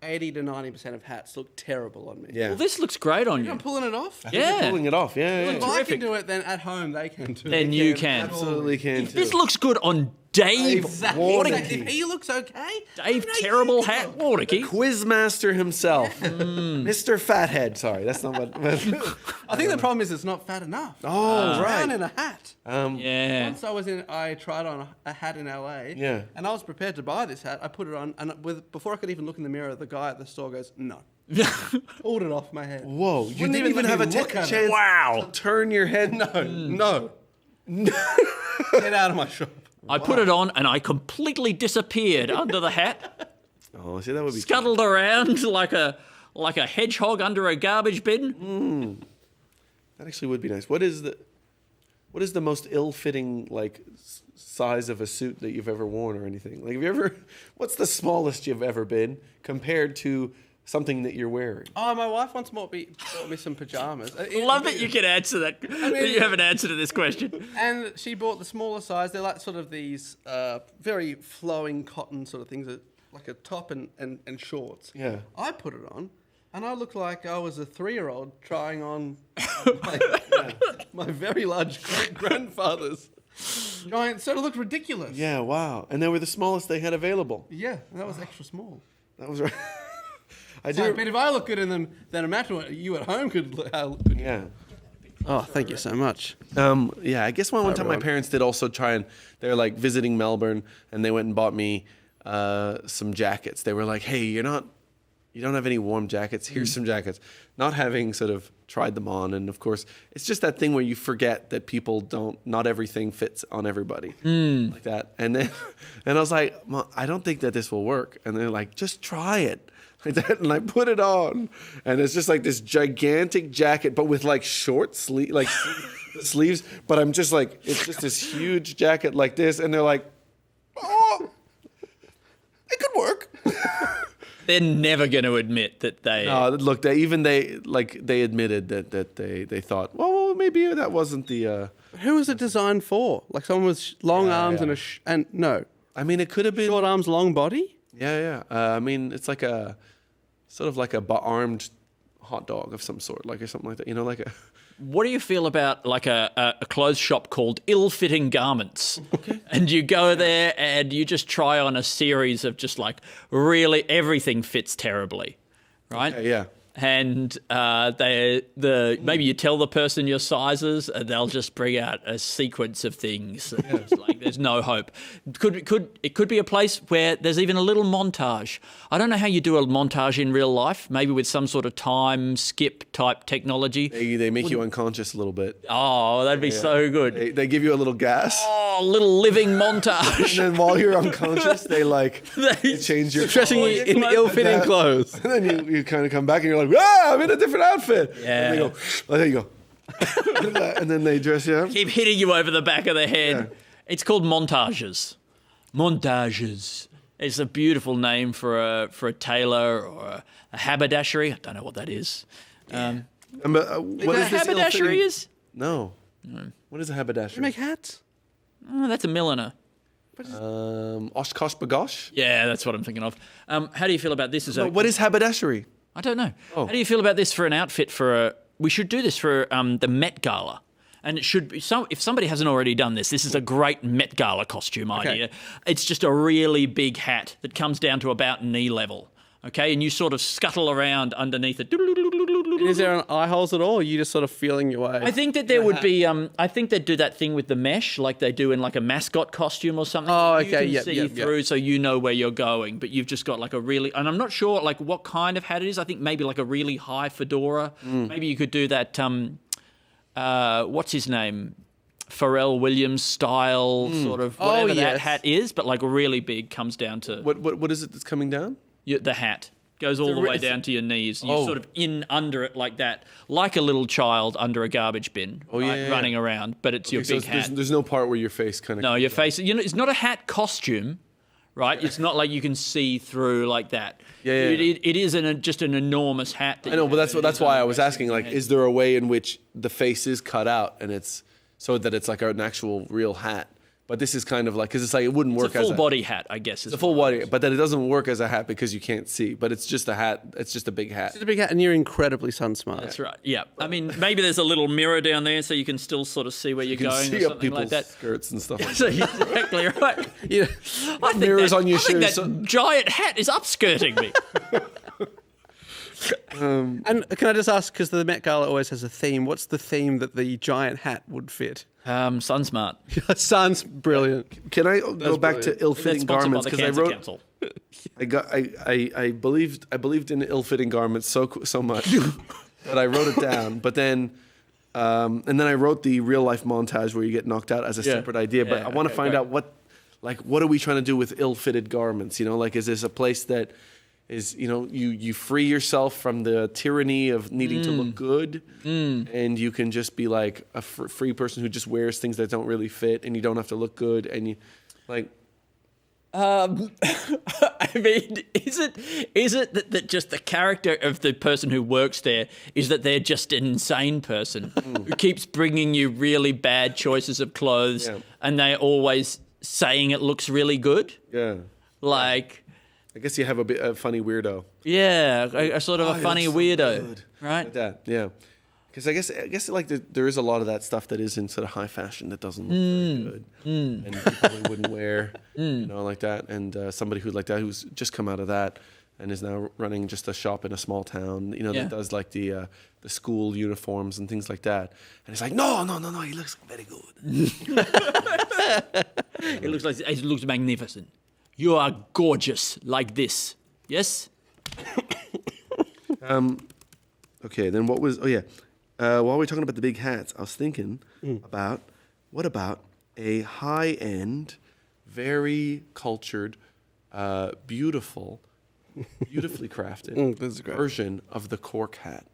80 to 90% of hats look terrible on me. Yeah. Well, this looks great on you. I'm pulling it off. Yeah. Pulling it off, yeah. If I can do it, then at home they can too. Then you can. Absolutely can too. This looks good on Dave Warneke. If he looks okay, Dave Terrible Hat Warneke. Quizmaster himself. Mr. Fathead. Sorry, that's not what... I think the problem is it's not fat enough. Oh, right. Down in a hat. Yeah. Once I tried on a hat in LA. Yeah. And I was prepared to buy this hat. I put it on, and before I could even look in the mirror, the guy at the store goes, "No." Pulled it off my head. Whoa, you Wouldn't didn't even have a chance to turn your head. No. Get out of my shop. I put it on and I completely disappeared under the hat. Oh, see, that would be scuttled around like a hedgehog under a garbage bin. That actually would be nice. What is the most ill-fitting size of a suit that you've ever worn or anything? Like, what's the smallest you've ever been compared to something that you're wearing? Oh, my wife once bought me some pajamas. Love that you can answer that. That you have an answer to this question. And she bought the smaller size. They're like sort of these very flowing cotton sort of things, like a top and shorts. Yeah. I put it on, and I looked like I was a 3-year-old trying on my very large great-grandfather's giant. So it looked ridiculous. Yeah, wow. And they were the smallest they had available. Yeah, and that was extra small. That was right. But if I look good in them, then imagine what you at home could look good. Yeah. Oh, thank you so much. Yeah, I guess one time my parents did also try and they were like visiting Melbourne and they went and bought me some jackets. They were like, "Hey, you don't have any warm jackets. Here's some jackets." Not having sort of tried them on, and of course, it's just that thing where you forget that not everything fits on everybody like that. And then, and I was like, "Mom, I don't think that this will work." And they're like, "Just try it." Like that, and I put it on, and it's just like this gigantic jacket, but with like short sleeves. But I'm just like, it's just this huge jacket like this, and they're like, "Oh, it could work." They're never going to admit that they. No, look, they admitted that they thought, well, maybe that wasn't the. Who was it designed for? Like someone with long arms and no. I mean, it could have been short arms, long body. Yeah. I mean, it's like a sort of like a armed hot dog of some sort, like or something like that. You know, like a. What do you feel about like a clothes shop called Ill-Fitting Garments? Okay. And you go there and you just try on a series of just like really everything fits terribly, right? Okay, yeah. And maybe you tell the person your sizes and they'll just bring out a sequence of things. It's like there's no hope. It could be a place where there's even a little montage. I don't know how you do a montage in real life, maybe with some sort of time skip type technology. They make you unconscious a little bit. Oh, that'd be so good. They give you a little gas. Oh, a little living montage. And then while you're unconscious, they change your dressing you in ill-fitting clothes. And then you kind of come back and you're like, I'm in a different outfit. Yeah. And they go, there you go. And then they dress you up. Keep hitting you over the back of the head. Yeah. It's called montages. Montages. It's a beautiful name for a tailor or a haberdashery. I don't know what that is. What is this haberdashery is? No. What is a haberdashery? You make hats? Oh, that's a milliner. Oshkosh Bagosh. Yeah, that's what I'm thinking of. How do you feel about this? What is haberdashery? I don't know. Oh. How do you feel about this for an outfit we should do this for the Met Gala. And it should be if somebody hasn't already done this is a great Met Gala costume idea. It's just a really big hat that comes down to about knee level. Okay, and you sort of scuttle around underneath it. And is there eye holes at all? Or are you just sort of feeling your way? I think that there would be. I think they'd do that thing with the mesh, like they do in like a mascot costume or something. Oh, You okay, can see through, so you know where you're going. But you've just got like a really, and I'm not sure like what kind of hat it is. I think maybe like a really high fedora. Maybe you could do that. What's his name? Pharrell Williams style sort of whatever that hat is, but like really big, comes down to What is it that's coming down? the hat. Goes all the way down to your knees. You're sort of in under it like that, like a little child under a garbage bin, running around. But it's your big hat. There's no part where your face kind of. No, your face. It's not a hat costume, right? It's not like you can see through like that. Yeah. It is just an enormous hat. I know, but that's why I was asking. Like, is there a way in which the face is cut out and it's so that it's like an actual real hat? But this is kind of like, because it's like it wouldn't work as a full body hat, I guess. It's a full body, but then it doesn't work as a hat because you can't see. But it's just a hat. It's just a big hat. It's just a big hat, and you're incredibly sun smart. That's right. Yeah. I mean, maybe there's a little mirror down there so you can still sort of see where you're going see or up something people's like that. skirts and stuff. Like So exactly right. I think mirrors on your I think shoes. that giant hat is upskirting me. And can I just ask, because the Met Gala always has a theme, what's the theme that the giant hat would fit? Sun smart. Sun's brilliant. Can I go back to ill-fitting garments? Because I wrote. I believed in ill-fitting garments so much that I wrote it down. But then, and then I wrote the real-life montage where you get knocked out as a separate idea. But I want to find out what are we trying to do with ill-fitted garments? Like, is this a place that is, you free yourself from the tyranny of needing to look good, and you can just be like a free person who just wears things that don't really fit, and you don't have to look good, and you like. I mean, is it that just the character of the person who works there is that they're just an insane person who keeps bringing you really bad choices of clothes, and they're always saying it looks really good? Yeah. Like. I guess you have a funny weirdo. Yeah, a sort of a funny weirdo, right? Like that, yeah. Because I guess like there is a lot of that stuff that is in sort of high fashion that doesn't look very good, and people who wouldn't wear, like that. And somebody who like that who's just come out of that and is now running just a shop in a small town, that does like the school uniforms and things like that. And it's like, no, he looks very good. It looks magnificent. You are gorgeous like this. Yes? Okay, then what was... Oh, yeah. While we're talking about the big hats, I was thinking about, what about a high-end, very cultured, beautifully crafted version of the cork hat?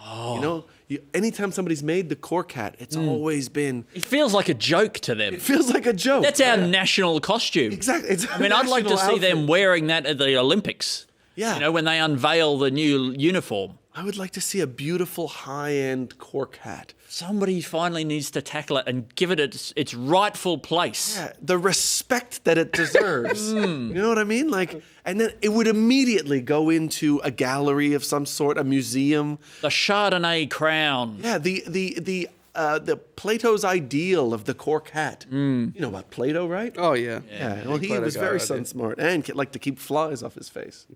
Oh. Anytime somebody's made the cork hat, it's always been... It feels like a joke to them. It feels like a joke. That's our national costume. Exactly. I'd like to see them wearing that at the Olympics. Yeah. When they unveil the new uniform. I would like to see a beautiful high-end cork hat. Somebody finally needs to tackle it and give it its rightful place. Yeah, the respect that it deserves. You know what I mean? Like, and then it would immediately go into a gallery of some sort, a museum. The Chardonnay crown. Yeah, the Plato's ideal of the cork hat. You know about Plato, right? Oh yeah. Yeah. Well, he was very sun smart and liked to keep flies off his face,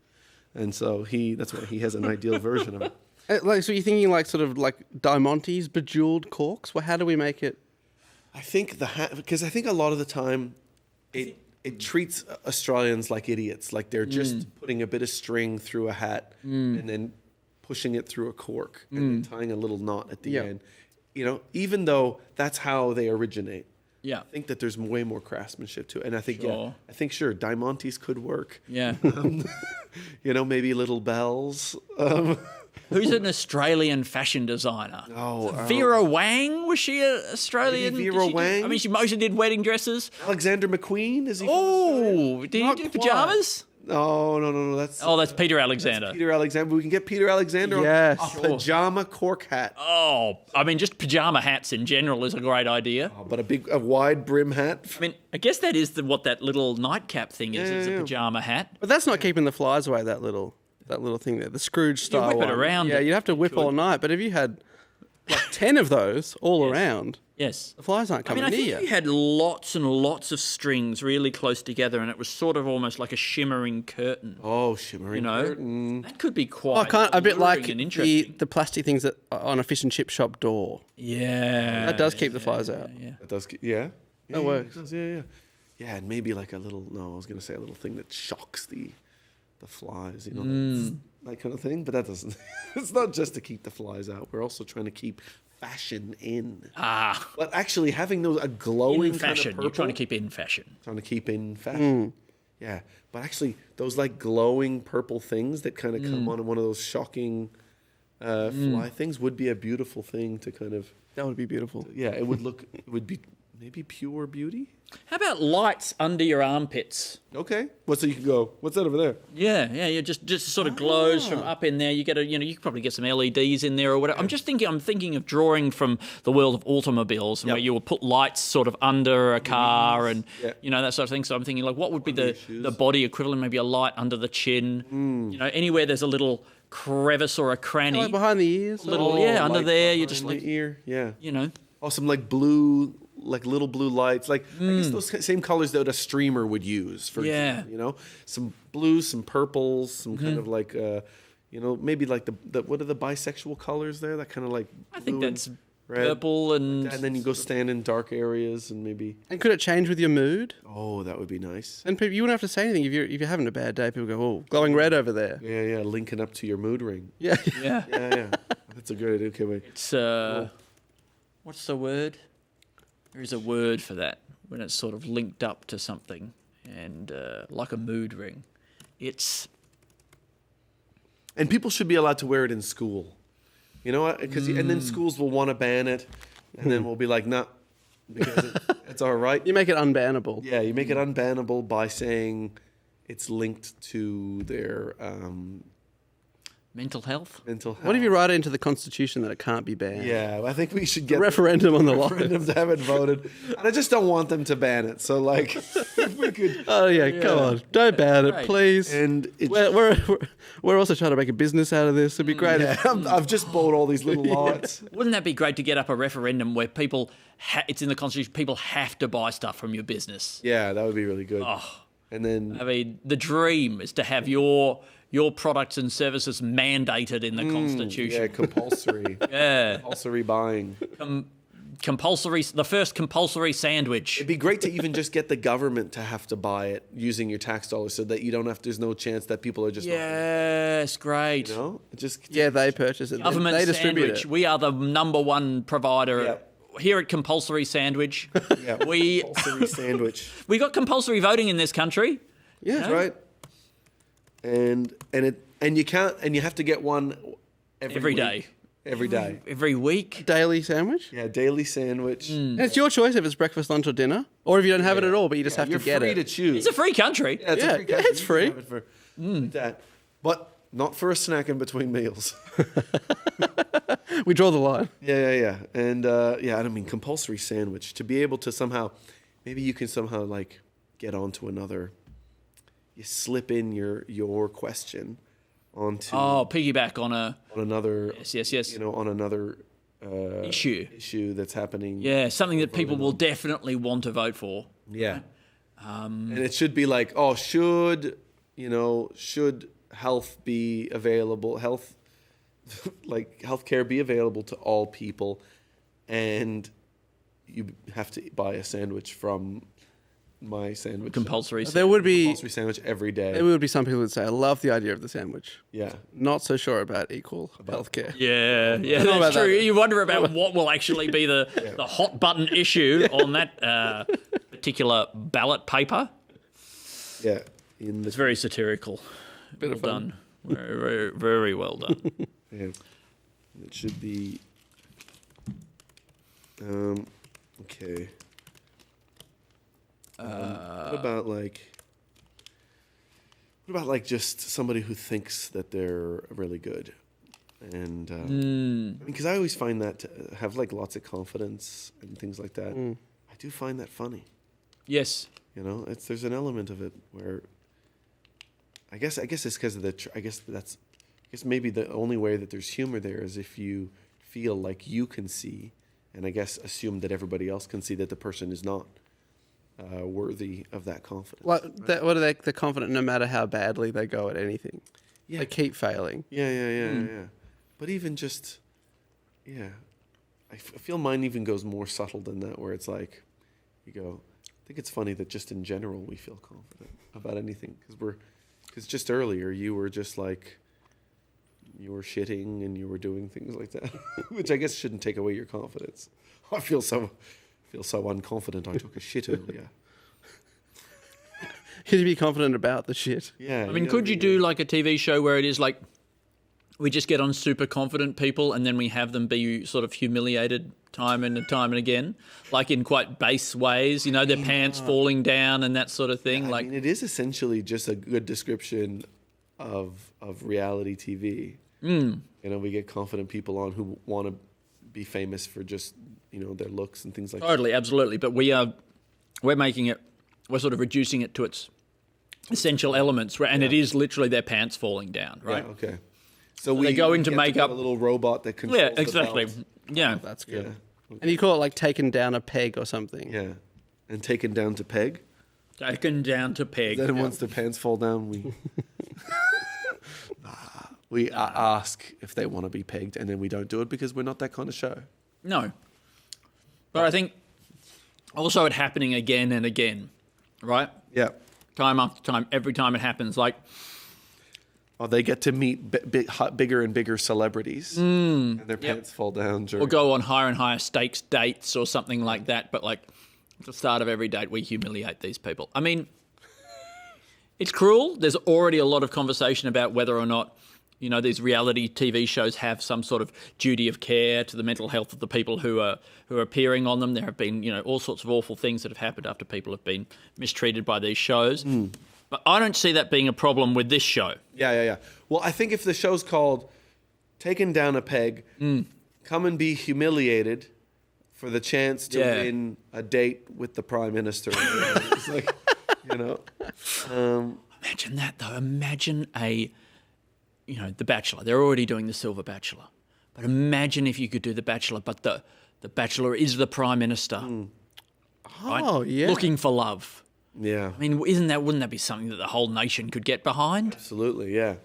and so that's why he has an ideal version of it. So you're thinking like sort of like diamantes, bejeweled corks? Well, how do we make it? I think the hat, because I think a lot of the time it treats Australians like idiots, like they're just putting a bit of string through a hat and then pushing it through a cork and then tying a little knot at the end. Even though that's how they originate. Yeah. I think that there's way more craftsmanship to it. And I think, diamantes could work. Yeah. Maybe little bells. Who's an Australian fashion designer? Vera Wang? Was she an Australian? Vera Wang? She mostly did wedding dresses. Alexander McQueen? Is he? Oh, did he do pajamas? No. that's Peter Alexander. Peter Alexander. We can get Peter Alexander Yes. on a pajama cork hat. Oh, I mean, just pajama hats in general is a great idea. Oh, but a wide brim hat. I mean, I guess that is what that little nightcap thing is. It's a pajama hat. But that's not keeping the flies away. That little thing there, the Scrooge style. whip it one. around Yeah, it. you'd have to whip all night. But if you had like 10 of those all around, Yes. the flies aren't coming I near think if you had lots and lots of strings really close together, and it was sort of almost like a shimmering curtain. Oh, shimmering curtain. That could be quite a bit like and interesting. the plastic things that on a fish and chip shop door. Yeah. That does keep the flies out. That does. Yeah. That works. It does, yeah. Yeah, and maybe like a little. No, I was gonna say a little thing that shocks the flies. You know, that kind of thing. But that doesn't. It's not just to keep the flies out. We're also trying to keep fashion in. But actually having those a glowing in fashion. kind of purple, You're trying to keep in fashion. Trying to keep in fashion. Yeah, but actually those like glowing purple things that kind of come on one of those shocking fly things would be a beautiful thing to kind of. That would be beautiful. Yeah, it would look. It would be maybe pure beauty. How about lights under your armpits? Okay. So you can go. What's that over there? Yeah. Just sort of glows from up in there. You get you could probably get some LEDs in there or whatever. Yeah. I'm thinking of drawing from the world of automobiles, and where you would put lights sort of under a car and that sort of thing. So I'm thinking like, what would be the body equivalent? Maybe a light under the chin. Anywhere there's a little crevice or a cranny. Like behind the ears. Under there. You just like the ear. Yeah. Oh, some like blue. Like little blue lights, like I guess those same colors that a streamer would use. For example, some blues, some purples, some kind of like, maybe like the what are the bisexual colors there? That kind of like I think that's red, purple and then you go stand in dark areas and maybe. And could it change with your mood? Oh, that would be nice. And people, you wouldn't have to say anything if you're having a bad day. People go, "Oh, glowing red over there." Yeah, linking up to your mood ring. Yeah. That's a good idea. Okay, wait. It's what's the word? There is a word for that when it's sort of linked up to something and like a mood ring. And people should be allowed to wear it in school. You know what? And then schools will want to ban it, and then we'll be like, nah, because it's all right. You make it unbannable. Yeah, you make it unbannable by saying it's linked to their mental health. What if you write it into the Constitution that it can't be banned? Yeah, I think we should get a referendum on the law. Referendum to have it voted. And I just don't want them to ban it. So like, if we could. Oh yeah, come on, don't ban it, please. And we're also trying to make a business out of this. It'd be great. Yeah, I've just bought all these little lights. Wouldn't that be great to get up a referendum where people? It's in the Constitution. People have to buy stuff from your business. Yeah, that would be really good. Oh, and then I mean, the dream is to have your products and services mandated in the Constitution. Yeah, compulsory. Compulsory buying. The first compulsory sandwich. It'd be great to even just get the government to have to buy it using your tax dollars, so that you don't have. There's no chance that people are just. Yes, great. They purchase it. Government they distribute sandwich. it. We are the number one provider. Yep. Here at Compulsory Sandwich. Compulsory sandwich. We got compulsory voting in this country. Yeah, that's right. And you have to get one every day. Week. Every day. Every week. Daily sandwich? Yeah, daily sandwich. And it's your choice if it's breakfast, lunch, or dinner, or if you don't have it at all, but you just have to get it. You're free to choose. It's a free country. Yeah, it's a free country. It's free. Like that. But not for a snack in between meals. We draw the line. Yeah. And I don't mean compulsory sandwich. To be able to somehow, maybe you can somehow like get onto another. You slip in your question onto. Oh, piggyback on another. Yes. On another issue that's happening. Yeah, something that people will definitely want to vote for. Yeah. And it should be like, should health be available? Healthcare be available to all people, and you have to buy a sandwich from my sandwich. Compulsory. There would be compulsory sandwich every day. There would be some people who would say, "I love the idea of the sandwich." Yeah. Not so sure about equal healthcare. Yeah, that's true. You wonder about what will actually be the hot button issue on that particular ballot paper. Yeah. It's very satirical. Well done. Very, very, very well done. Yeah. It should be. Okay. What about like? What about like just somebody who thinks that they're really good? And because I always find that to have like lots of confidence and things like that, I do find that funny. Yes. You know, there's an element of it where I guess it's because of I guess maybe the only way that there's humor there is if you feel like you can see, and I guess assume that everybody else can see that the person is not worthy of that confidence. What are they? They're confident no matter how badly they go at anything. Yeah. They keep failing. Yeah. But even just, I feel mine even goes more subtle than that, where it's like, you go, I think it's funny that just in general we feel confident about anything, because just earlier you were just like, you were shitting and you were doing things like that, which I guess shouldn't take away your confidence. I feel so unconfident. I took a shit earlier. Could you be confident about the shit? Yeah. I mean, could you do like a TV show where it is like, we just get on super confident people and then we have them be sort of humiliated time and again, like in quite base ways, you know, their pants falling down and that sort of thing. I mean, it is essentially just a good description of reality TV. You know, we get confident people on who want to be famous for just, you know, their looks and things like that. Totally, absolutely. But we're sort of reducing it to its essential elements, and it is literally their pants falling down, right? Yeah, okay. So they go into get makeup. A little robot that controls Yeah, exactly. the belt. Yeah. That's good. Yeah. And you call it like taken down a peg or something. Yeah. And taken down to peg. Taken down to peg. Then once the pants fall down, we ask if they want to be pegged, and then we don't do it because we're not that kind of show. No. But I think also it happening again and again, right? Yeah. Time after time, every time it happens, like... Oh, they get to meet bigger and bigger celebrities, and their pants fall down. Or go on higher and higher stakes dates or something like that. But like at the start of every date, we humiliate these people. I mean, it's cruel. There's already a lot of conversation about whether or not, you know, these reality TV shows have some sort of duty of care to the mental health of the people who are appearing on them. There have been, you know, all sorts of awful things that have happened after people have been mistreated by these shows. But I don't see that being a problem with this show. Yeah. Well, I think if the show's called Taken Down a Peg, come and be humiliated for the chance to win a date with the Prime Minister. It's like, you know. Imagine that, though. Imagine The Bachelor. They're already doing the Silver Bachelor. But imagine if you could do The Bachelor, but the Bachelor is the Prime Minister. Right? Oh, yeah. Looking for love. Yeah. I mean, wouldn't that be something that the whole nation could get behind? Absolutely, yeah.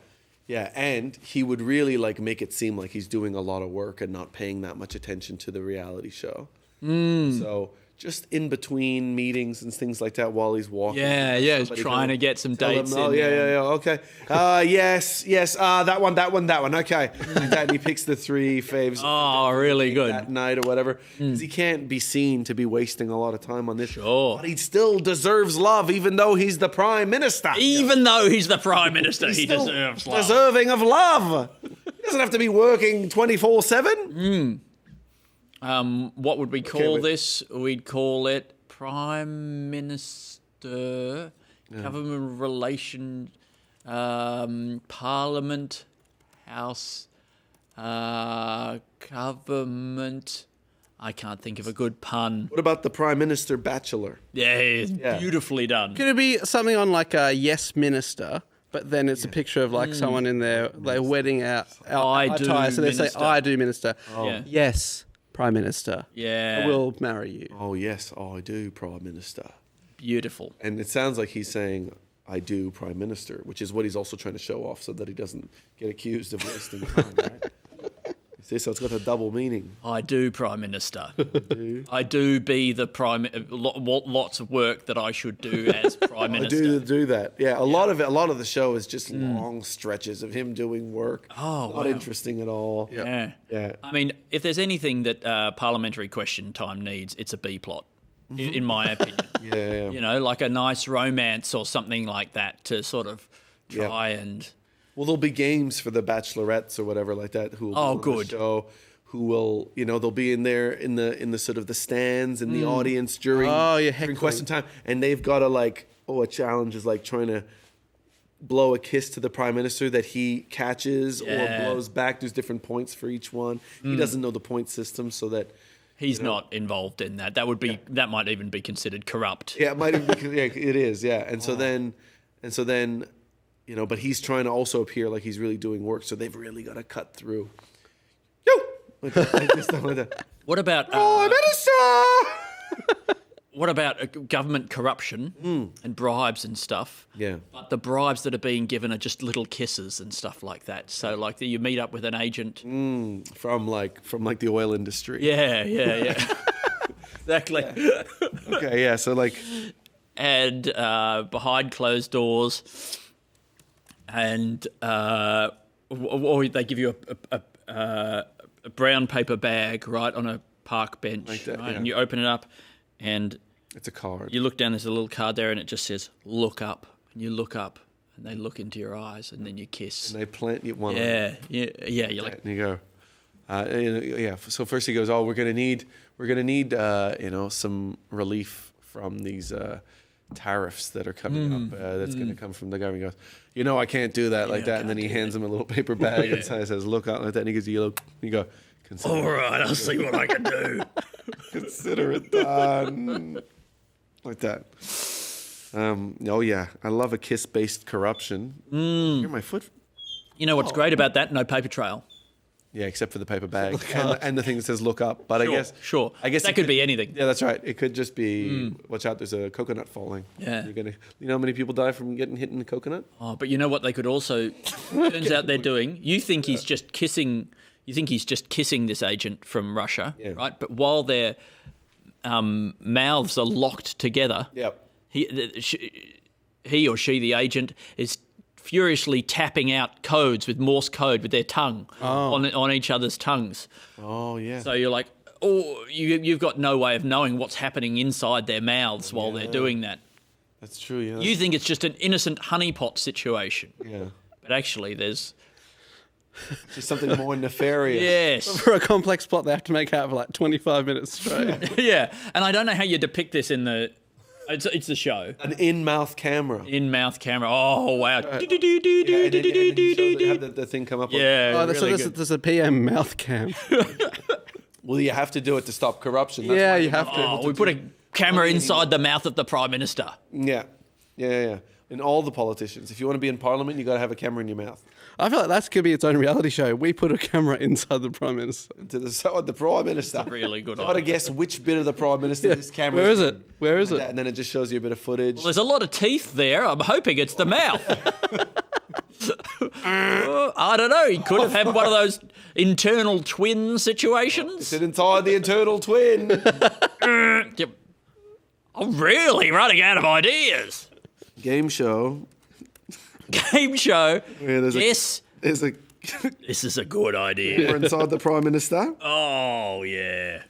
Yeah, and he would really like make it seem like he's doing a lot of work and not paying that much attention to the reality show. So just in between meetings and things like that while he's walking. Yeah, trying to get some dates in. Okay. Yes, that one. Okay. Like that, and he picks the 3 faves. Oh, really good. That night or whatever. Because he can't be seen to be wasting a lot of time on this. Sure. But he still deserves love, even though he's the Prime Minister. Even though he's the Prime Minister, he still deserves love. Deserving of love. He doesn't have to be working 24/7. What would we call this? We'd call it Prime Minister, Government Relations, Parliament, House, Government. I can't think of a good pun. What about the Prime Minister Bachelor? Yeah, beautifully done. Could it be something on like a Yes Minister, but then it's a picture of like someone in their wedding attire, so they say, I do minister. Yeah. Yes, Prime Minister. Yeah. I will marry you. Oh, yes. Oh, I do, Prime Minister. Beautiful. And it sounds like he's saying, I do, Prime Minister, which is what he's also trying to show off so that he doesn't get accused of wasting time, right? See, so it's got a double meaning. I do, Prime Minister. I do be the Prime... Lots of work that I should do as Prime Minister. I do that. Yeah, a lot of the show is just long stretches of him doing work. Oh, Not interesting at all. Yeah. Yeah. I mean, if there's anything that parliamentary question time needs, it's a B plot, in my opinion. Yeah. You know, like a nice romance or something like that to sort of try and... Well, there'll be games for the bachelorettes or whatever like that who will be on the show, who will, you know, they'll be in there in the sort of the stands in the audience during question time, and they've got to like, a challenge is like trying to blow a kiss to the prime minister that he catches or blows back. There's different points for each one. He doesn't know the point system, so that he's not involved in that. That would be that might even be considered corrupt. Yeah, it might even be. Yeah, it is. Yeah, and so then, but he's trying to also appear like he's really doing work. So they've really got to cut through. What about Prime Minister? What about government corruption and bribes and stuff? Yeah. But the bribes that are being given are just little kisses and stuff like that. So like you meet up with an agent from the oil industry. Yeah. Exactly. Yeah. Okay, yeah. So like, and behind closed doors, and or they give you a brown paper bag, right, on a park bench, like that, right? yeah. And you open it up, and it's a card. You look down, there's a little card there, and it just says, look up. And you look up, and they look into your eyes, and then you kiss. And they plant you one. Yeah. You're like, and you go, So first he goes, we're gonna need some relief from these tariffs that are coming up. That's gonna come from the government. He goes, I can't do that like that. And then he hands him a little paper bag and says, look out like that. And he gives you a look. You go, all right, I'll see what I can do. Consider it done. Like that. I love a kiss-based corruption. Hear my foot. You know what's great about that? No paper trail. Yeah, except for the paper bag and the thing that says "look up." But sure. I guess that could be anything. Yeah, that's right. It could just be watch out. There's a coconut falling. Yeah. You know how many people die from getting hit in the coconut? Oh, but you know what they could also. Turns out they're doing. You think he's just kissing. You think he's just kissing this agent from Russia, right? But while their mouths are locked together, he or she, the agent, is furiously tapping out codes with Morse code with their tongue on each other's tongues. Oh, yeah. So you're like, you've got no way of knowing what's happening inside their mouths while they're doing that. That's true, yeah. You think it's just an innocent honeypot situation. Yeah. But actually there's... just something more nefarious. Yes. For a complex plot, they have to make out for like 25 minutes straight. Yeah. And I don't know how you depict this in the... It's the show. An in-mouth camera. In-mouth camera. Oh, wow. And then you have the thing come up. Yeah. There's a PM mouth cam. Well, you have to do it to stop corruption. You have to. Oh, we put a camera inside the mouth of the Prime Minister. Yeah. And all the politicians. If you want to be in Parliament, you got to have a camera in your mouth. I feel like that could be its own reality show. We put a camera inside the Prime Minister. The Prime Minister. That's a really good idea. Got to guess which bit of the Prime Minister this camera Where is it? Where is it? And then it just shows you a bit of footage. Well, there's a lot of teeth there. I'm hoping it's the mouth. I don't know. He could have had one of those internal twin situations. Is it inside the internal twin? I'm really running out of ideas. Game show. Yeah, yes. This is a good idea. We're inside the Prime Minister. Oh, yeah.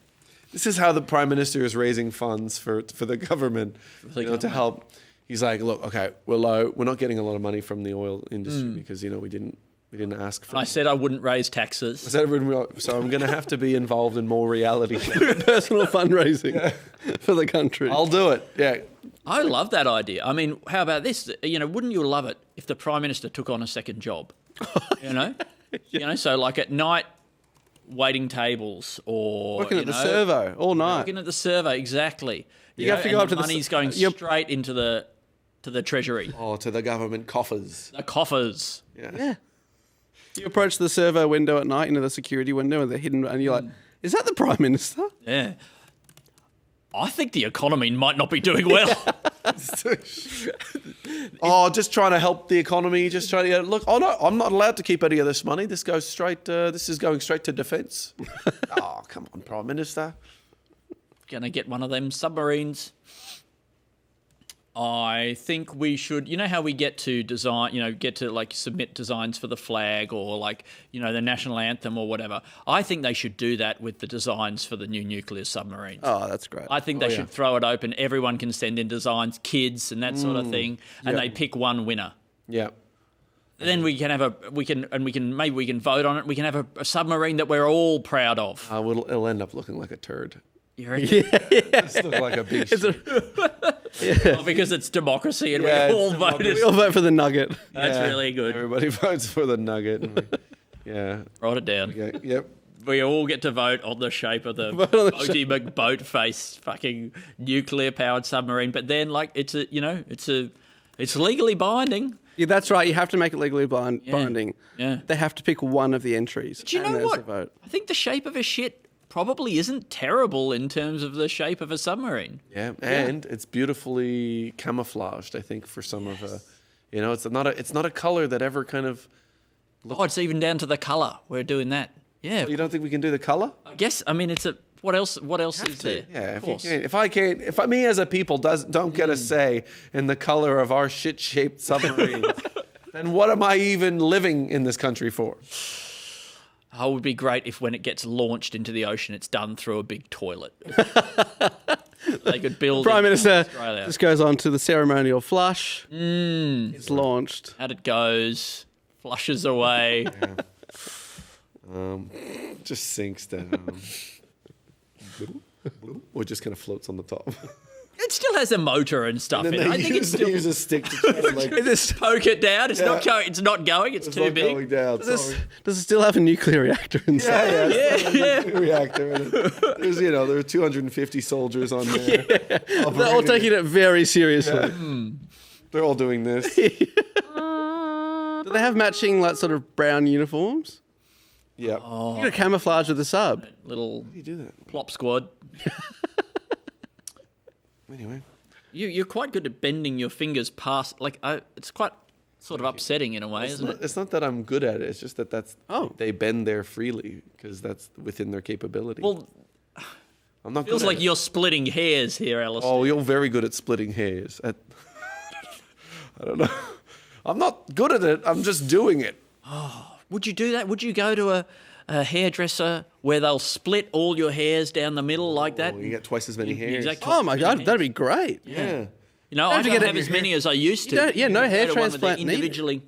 This is how the Prime Minister is raising funds for the government to help. He's like, look, okay, we're not getting a lot of money from the oil industry because we didn't ask for. I said I wouldn't raise taxes. So I'm going to have to be involved in more reality personal fundraising for the country. I'll do it. Yeah. I love that idea. I mean, how about this? Wouldn't you love it if the Prime Minister took on a second job? So like at night, waiting tables or working at the servo all night. Working at the servo, exactly. You have to go up to the money's going straight into the treasury. Oh, to the government coffers. The coffers. Yeah. You approach the servo window at night, the security window, and they're hidden, and you're like, "Is that the Prime Minister?" Yeah. I think the economy might not be doing well. Just trying to help the economy. Just trying to look. Oh no, I'm not allowed to keep any of this money. This goes straight. This is going straight to defence. Oh, come on, Prime Minister. Gonna get one of them submarines. I think we should. You know how we get to design. Get to like submit designs for the flag or the national anthem or whatever. I think they should do that with the designs for the new nuclear submarines. Oh, that's great. I think they should throw it open. Everyone can send in designs, kids and that sort of thing, and they pick one winner. Yeah. Then we can have we can vote on it. We can have a submarine that we're all proud of. It'll end up looking like a turd. You reckon? It's look like a big. Oh, because it's democracy and we all voted. We all vote for the nugget. That's really good. Everybody votes for the nugget. Yeah. Write it down. Okay. Yep. We all get to vote on the shape of the Boaty McBoatface fucking nuclear-powered submarine. But then, like, it's legally binding. Yeah, that's right. You have to make it legally binding. Yeah. They have to pick one of the entries. Do you know what? I think the shape of a shit probably isn't terrible in terms of the shape of a submarine. Yeah, and it's beautifully camouflaged. I think for some of it's not a color that ever kind of. Oh, it's even down to the color. We're doing that. Yeah. You don't think we can do the color? I guess. I mean, it's a. What else is there? Yeah, if me as a people don't get a say in the color of our shit-shaped submarines, then what am I even living in this country for? Oh, it would be great if when it gets launched into the ocean, it's done through a big toilet. They could build. Prime Minister just goes on to the ceremonial flush. It's launched. Out it goes, flushes away. Just sinks down. Or just kind of floats on the top. It still has a motor and stuff in it. I think it's still use a stick to try to just poke it down. It's not going. It's not going. It's too big. Going down, does it still have a nuclear reactor inside? Yeah. Reactor. There's there are 250 soldiers on there. They're all taking it very seriously. Yeah. They're all doing this. Do they have matching sort of brown uniforms? Yeah. Oh. You got camouflage with the sub. Little. How do you do that? Plop squad. Anyway. You're quite good at bending your fingers past. It's quite sort of upsetting in a way, isn't it? It's not that I'm good at it. It's just that they bend there freely because that's within their capability. Well, I'm not. Feels good like at you're splitting hairs here, Alice. Oh, you're very good at splitting hairs. I don't know. I'm not good at it. I'm just doing it. Oh, would you do that? Would you go to a hairdresser where they'll split all your hairs down the middle like that? You get twice as many hairs. Oh my God, that'd be great. Yeah. I don't have as many as I used to. No hair transplant individually.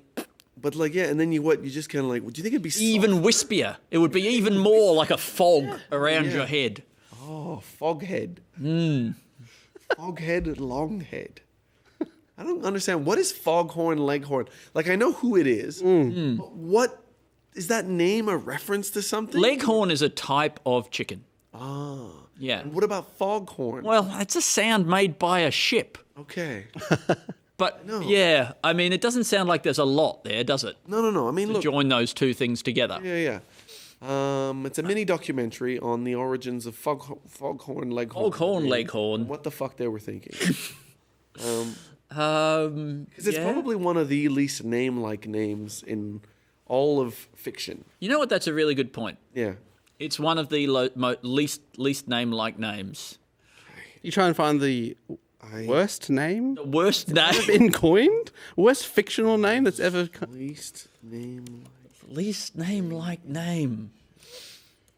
But and then you just kind of do you think it'd be soft? Even wispier? It would be even more like a fog around your head. Oh, fog head. Fog head, long head. I don't understand. What is foghorn leghorn? I know who it is. But what is that name a reference to something? Leghorn is a type of chicken. Ah. Yeah. And what about foghorn? Well, it's a sound made by a ship. Okay. But yeah, I mean, it doesn't sound like there's a lot there, does it? No. I mean, look. Join those two things together. Yeah. It's a mini documentary on the origins of foghorn leghorn. Foghorn leghorn. What the fuck they were thinking. Because it's probably one of the least name-like names in all of fiction. You know what? That's a really good point. Yeah. It's one of the least name-like names. You try and find the worst name? The worst name? Ever been coined? Worst fictional name that's ever... Least name-like... Least name-like name.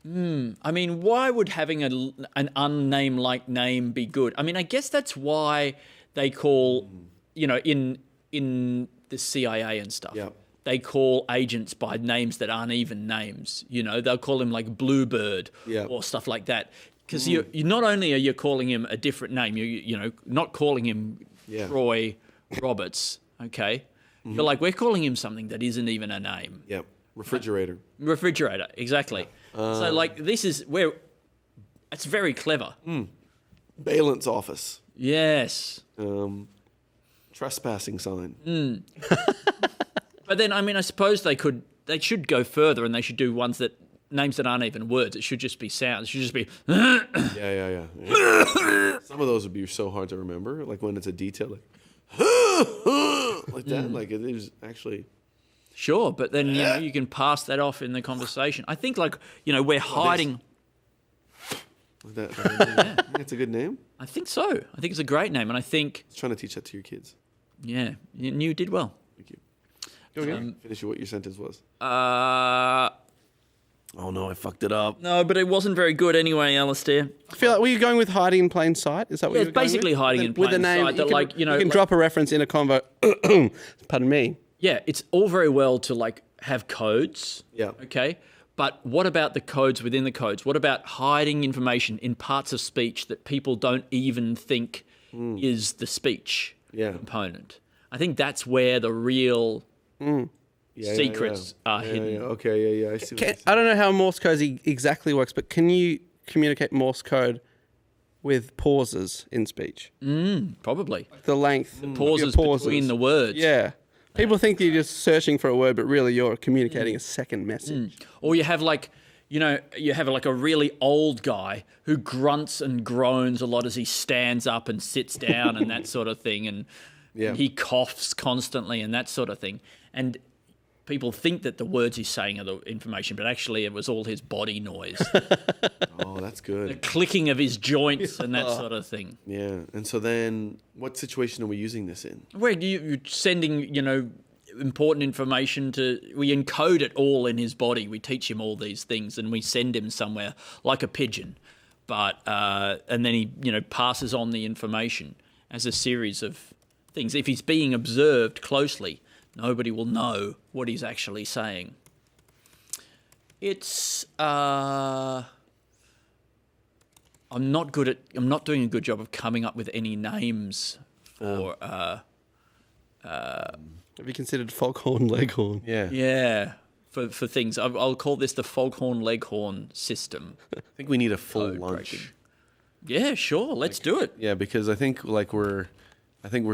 I mean, why would having an unname-like name be good? I mean, I guess that's why they call, in the CIA and stuff, they call agents by names that aren't even names. They'll call him like Bluebird or stuff like that. Because you not only are you calling him a different name, you not calling him Troy Roberts, okay? You're like, we're calling him something that isn't even a name. Yep. Refrigerator, exactly. So this is where it's very clever. Balance office. Yes. Trespassing sign. But then, I mean, I suppose they should go further and they should do names that aren't even words. It should just be sounds. It should just be. Yeah. Some of those would be so hard to remember, like when it's a detail, like that. Like it is actually. Sure, but then you can pass that off in the conversation. I think we're hiding. That's a good name. I think so. I think it's a great name, and I think. I was trying to teach that to your kids. Yeah, you did well. Thank you. Go again. Finish what your sentence was. Oh no, I fucked it up. No, but it wasn't very good anyway, Alasdair. I feel like were you going with hiding in plain sight? Is that what you're it's basically going with? hiding in plain with a name, sight. You can drop a reference in a convo. Pardon me. Yeah, it's all very well to have codes. Yeah. Okay. But what about the codes within the codes? What about hiding information in parts of speech that people don't even think is the speech component. I think that's where the real secrets are hidden. Yeah. Okay, yeah. I see. I don't know how Morse code exactly works, but can you communicate Morse code with pauses in speech? Probably. The length. Pauses between the words. Yeah. People think you're just searching for a word, but really you're communicating a second message. Or you have like a really old guy who grunts and groans a lot as he stands up and sits down and that sort of thing. And he coughs constantly and that sort of thing. And people think that the words he's saying are the information, but actually it was all his body noise. Oh, that's good. The clicking of his joints and that sort of thing. Yeah. And so then what situation are we using this in? Where you're sending, important information we encode it all in his body. We teach him all these things and we send him somewhere like a pigeon. But, and then he, passes on the information as a series of things. If he's being observed closely, nobody will know what he's actually saying. It's I'm not doing a good job of coming up with any names for Have you considered foghorn leghorn? Yeah. For things. I'll call this the foghorn leghorn system. I think we need a full lunch. Yeah, sure. Let's do it. Yeah, because I think we're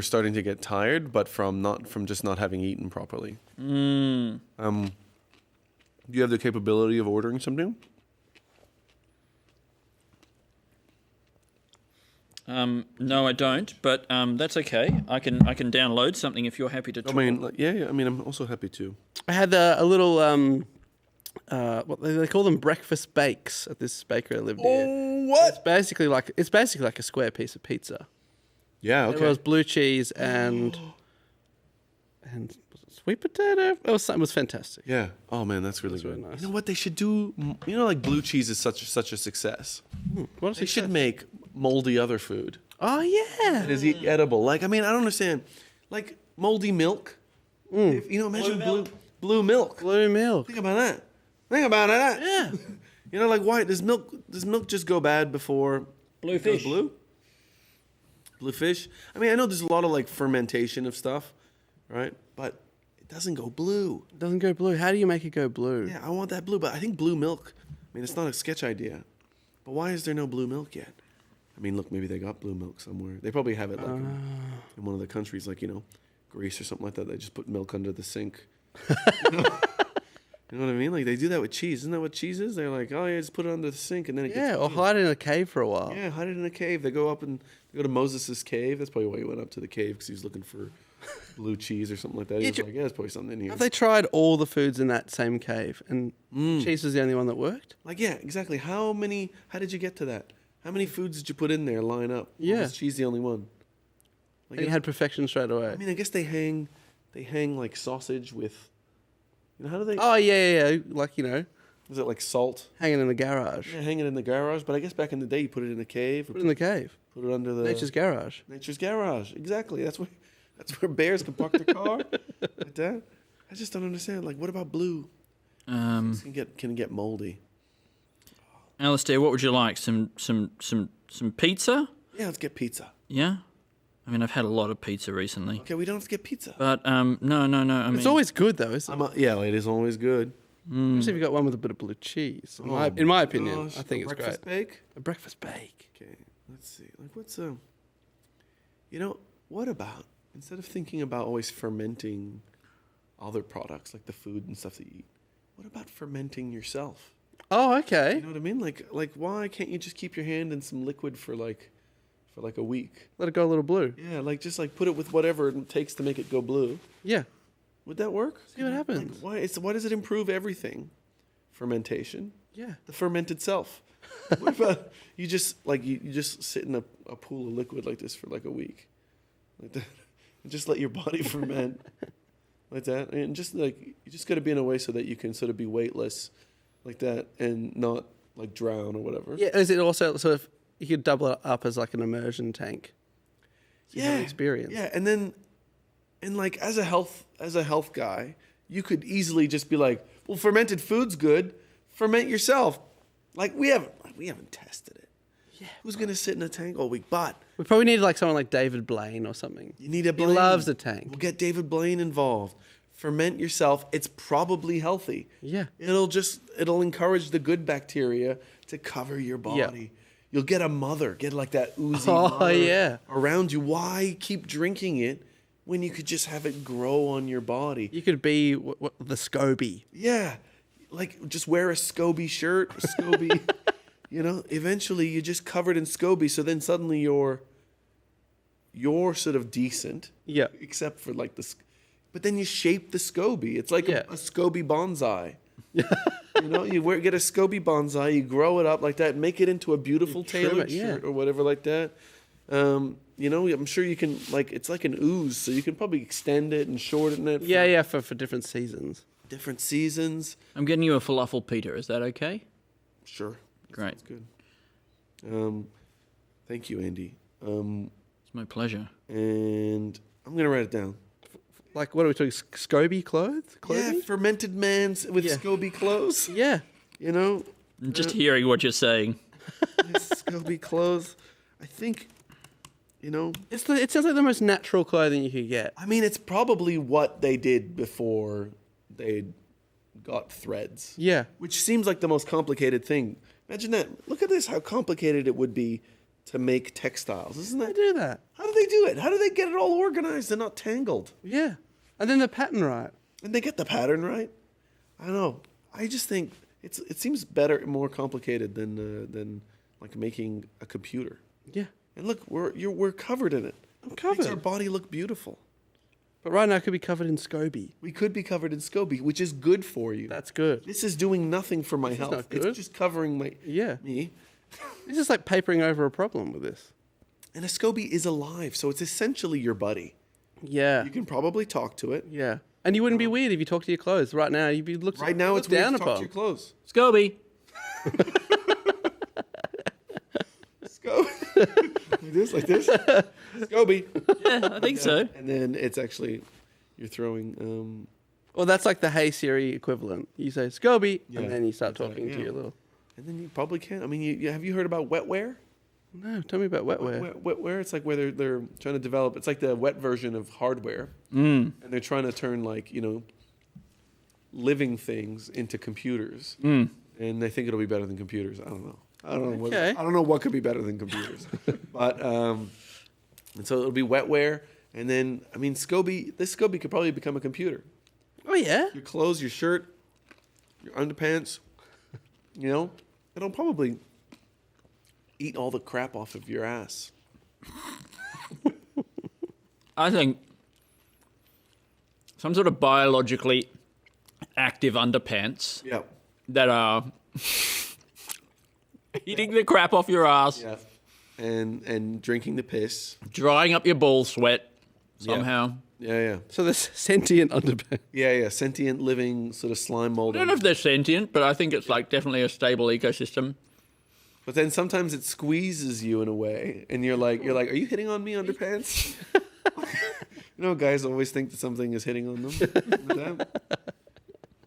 starting to get tired, but from just not having eaten properly. Do you have the capability of ordering something? No, I don't, but that's okay. I can download something if you're happy to talk. I'm also happy to. I had a little what they call them, breakfast bakes at this bakery I lived near. Oh, what? It's basically like a square piece of pizza. Yeah, okay. There was blue cheese and sweet potato. It was fantastic. Yeah. Oh man, that's really good. Really nice. You know what they should do? Like blue cheese is such a success. They should make moldy other food. Oh yeah. It is edible. I don't understand. Like moldy milk. Imagine blue milk. Blue milk. Think about that. Yeah. Why does milk just go bad before blue it goes fish? Blue fish. I know there's a lot of fermentation of stuff, right? But it doesn't go blue. It doesn't go blue. How do you make it go blue? Yeah, I want that blue, but I think blue milk. It's not a sketch idea. But why is there no blue milk yet? Look, maybe they got blue milk somewhere. They probably have it in one of the countries, Greece or something like that. They just put milk under the sink. You know what I mean? They do that with cheese. Isn't that what cheese is? They're like, oh yeah, just put it under the sink and then it gets or hide it in a cave for a while. Yeah, hide it in a cave. They go to Moses' cave. That's probably why he went up to the cave, because he was looking for blue cheese or something like that. He was like, yeah, there's probably something in here. Have they tried all the foods in that same cave and cheese was the only one that worked? Yeah, exactly. How did you get to that? How many foods did you put in there line up? Yeah. Was cheese the only one? And you had perfection straight away. I guess they hang sausage with, how do they? Oh yeah. Is it salt? Hanging in the garage. Yeah, hanging in the garage. But I guess back in the day, you put it in a cave. Put it in the cave. Put it under the Nature's garage. Nature's garage. Exactly. That's where bears can park their car. Like that. I just don't understand. What about blue? Can get moldy. Alasdair, what would you like? Some pizza? Yeah, let's get pizza. Yeah? I've had a lot of pizza recently. Okay, we don't have to get pizza. But, no. It's always good, though, isn't it? Yeah, it is always good. Especially if you got one with a bit of blue cheese. In my opinion, I think it's great. Breakfast bake? A breakfast bake. Okay, let's see. What's what about, instead of thinking about always fermenting other products, like the food and stuff that you eat, what about fermenting yourself? Oh, okay. You know what I mean? Why can't you just keep your hand in some liquid for a week? Let it go a little blue. Yeah, just put it with whatever it takes to make it go blue. Yeah. Would that work? See what happens. Why does it improve everything? Fermentation. Yeah. The fermented self. What about you just you just sit in a pool of liquid like this for a week, like that, and just let your body ferment like that, and you just got to be in a way so that you can sort of be weightless like that and not drown or whatever. Yeah. Is it also sort of, you could double it up as an immersion tank? So you have an experience. Yeah, and then as a health guy, you could easily just be like, well, fermented food's good. Ferment yourself. We haven't tested it. Who's going to sit in a tank all week? But We probably need like someone like David Blaine or something. you need a He Blaine. loves a tank. We'll get David Blaine involved. Ferment yourself. It's probably healthy. Yeah. It'll encourage the good bacteria to cover your body. You'll get a mother, get like that oozy mother around you. Why keep drinking it when you could just have it grow on your body? You could be the SCOBY. Yeah. Like just wear a SCOBY shirt, a SCOBY. Eventually you're just covered in SCOBY, so then suddenly you're sort of decent. Yeah. Except for like but then you shape the SCOBY. It's like a SCOBY bonsai. You get a SCOBY bonsai, you grow it up like that, make it into a beautiful tailored shirt or whatever like that. I'm sure you can, it's like an ooze, so you can probably extend it and shorten it. For different seasons. Different seasons. I'm getting you a falafel Peter. Is that okay? Sure. Great. That's good. Thank you, Andy. It's my pleasure. And I'm going to write it down. Like, what are we talking? SCOBY clothing? Yeah, fermented mans with SCOBY clothes. Yeah. I'm just hearing what you're saying. SCOBY clothes. I think, it sounds like the most natural clothing you could get. I mean, it's probably what they did before they got threads. Yeah. Which seems like the most complicated thing. Imagine that. Look at this, how complicated it would be to make textiles. Isn't that? They do that. How do they do it? How do they get it all organized and not tangled? Yeah. And then the pattern right. And they get the pattern right? I don't know. I just think it seems better, more complicated than like making a computer. Yeah. And look, we're covered in it. I'm covered. Makes our body look beautiful. But right now it could be covered in SCOBY. We could be covered in SCOBY, which is good for you. That's good. This is doing nothing for my health. not good. It's just covering me. It's just like papering over a problem with this. And a SCOBY is alive, so it's essentially your buddy. Yeah. You can probably talk to it. Yeah. And you wouldn't be weird if you talked to your clothes. Right now, you'd be looked Right now, it's down weird to talk upon. to your clothes. Scoby. SCOBY. like this. SCOBY. Yeah, I think so. And then it's actually, you're throwing... Well, that's like the Hey Siri equivalent. You say SCOBY, and then you start talking to your little... And then you probably can. I mean, have you heard about wetware? No, tell me about wetware. Wetware, it's like where they're trying to develop, it's like the wet version of hardware. And they're trying to turn living things into computers. And they think it'll be better than computers. I don't know. I don't know what could be better than computers. But, and so it'll be wetware. And then, I mean, this SCOBY could probably become a computer. Oh, yeah? Your clothes, your shirt, your underpants, it'll probably eat all the crap off of your ass. I think some sort of biologically active underpants that are eating the crap off your ass. Yeah. And drinking the piss. Drying up your ball sweat somehow. Yeah. So there's sentient underpants. Yeah. Sentient, living, sort of slime mold. I don't know if they're sentient, but I think it's definitely a stable ecosystem. But then sometimes it squeezes you in a way, and you're like, are you hitting on me, underpants? Guys always think that something is hitting on them.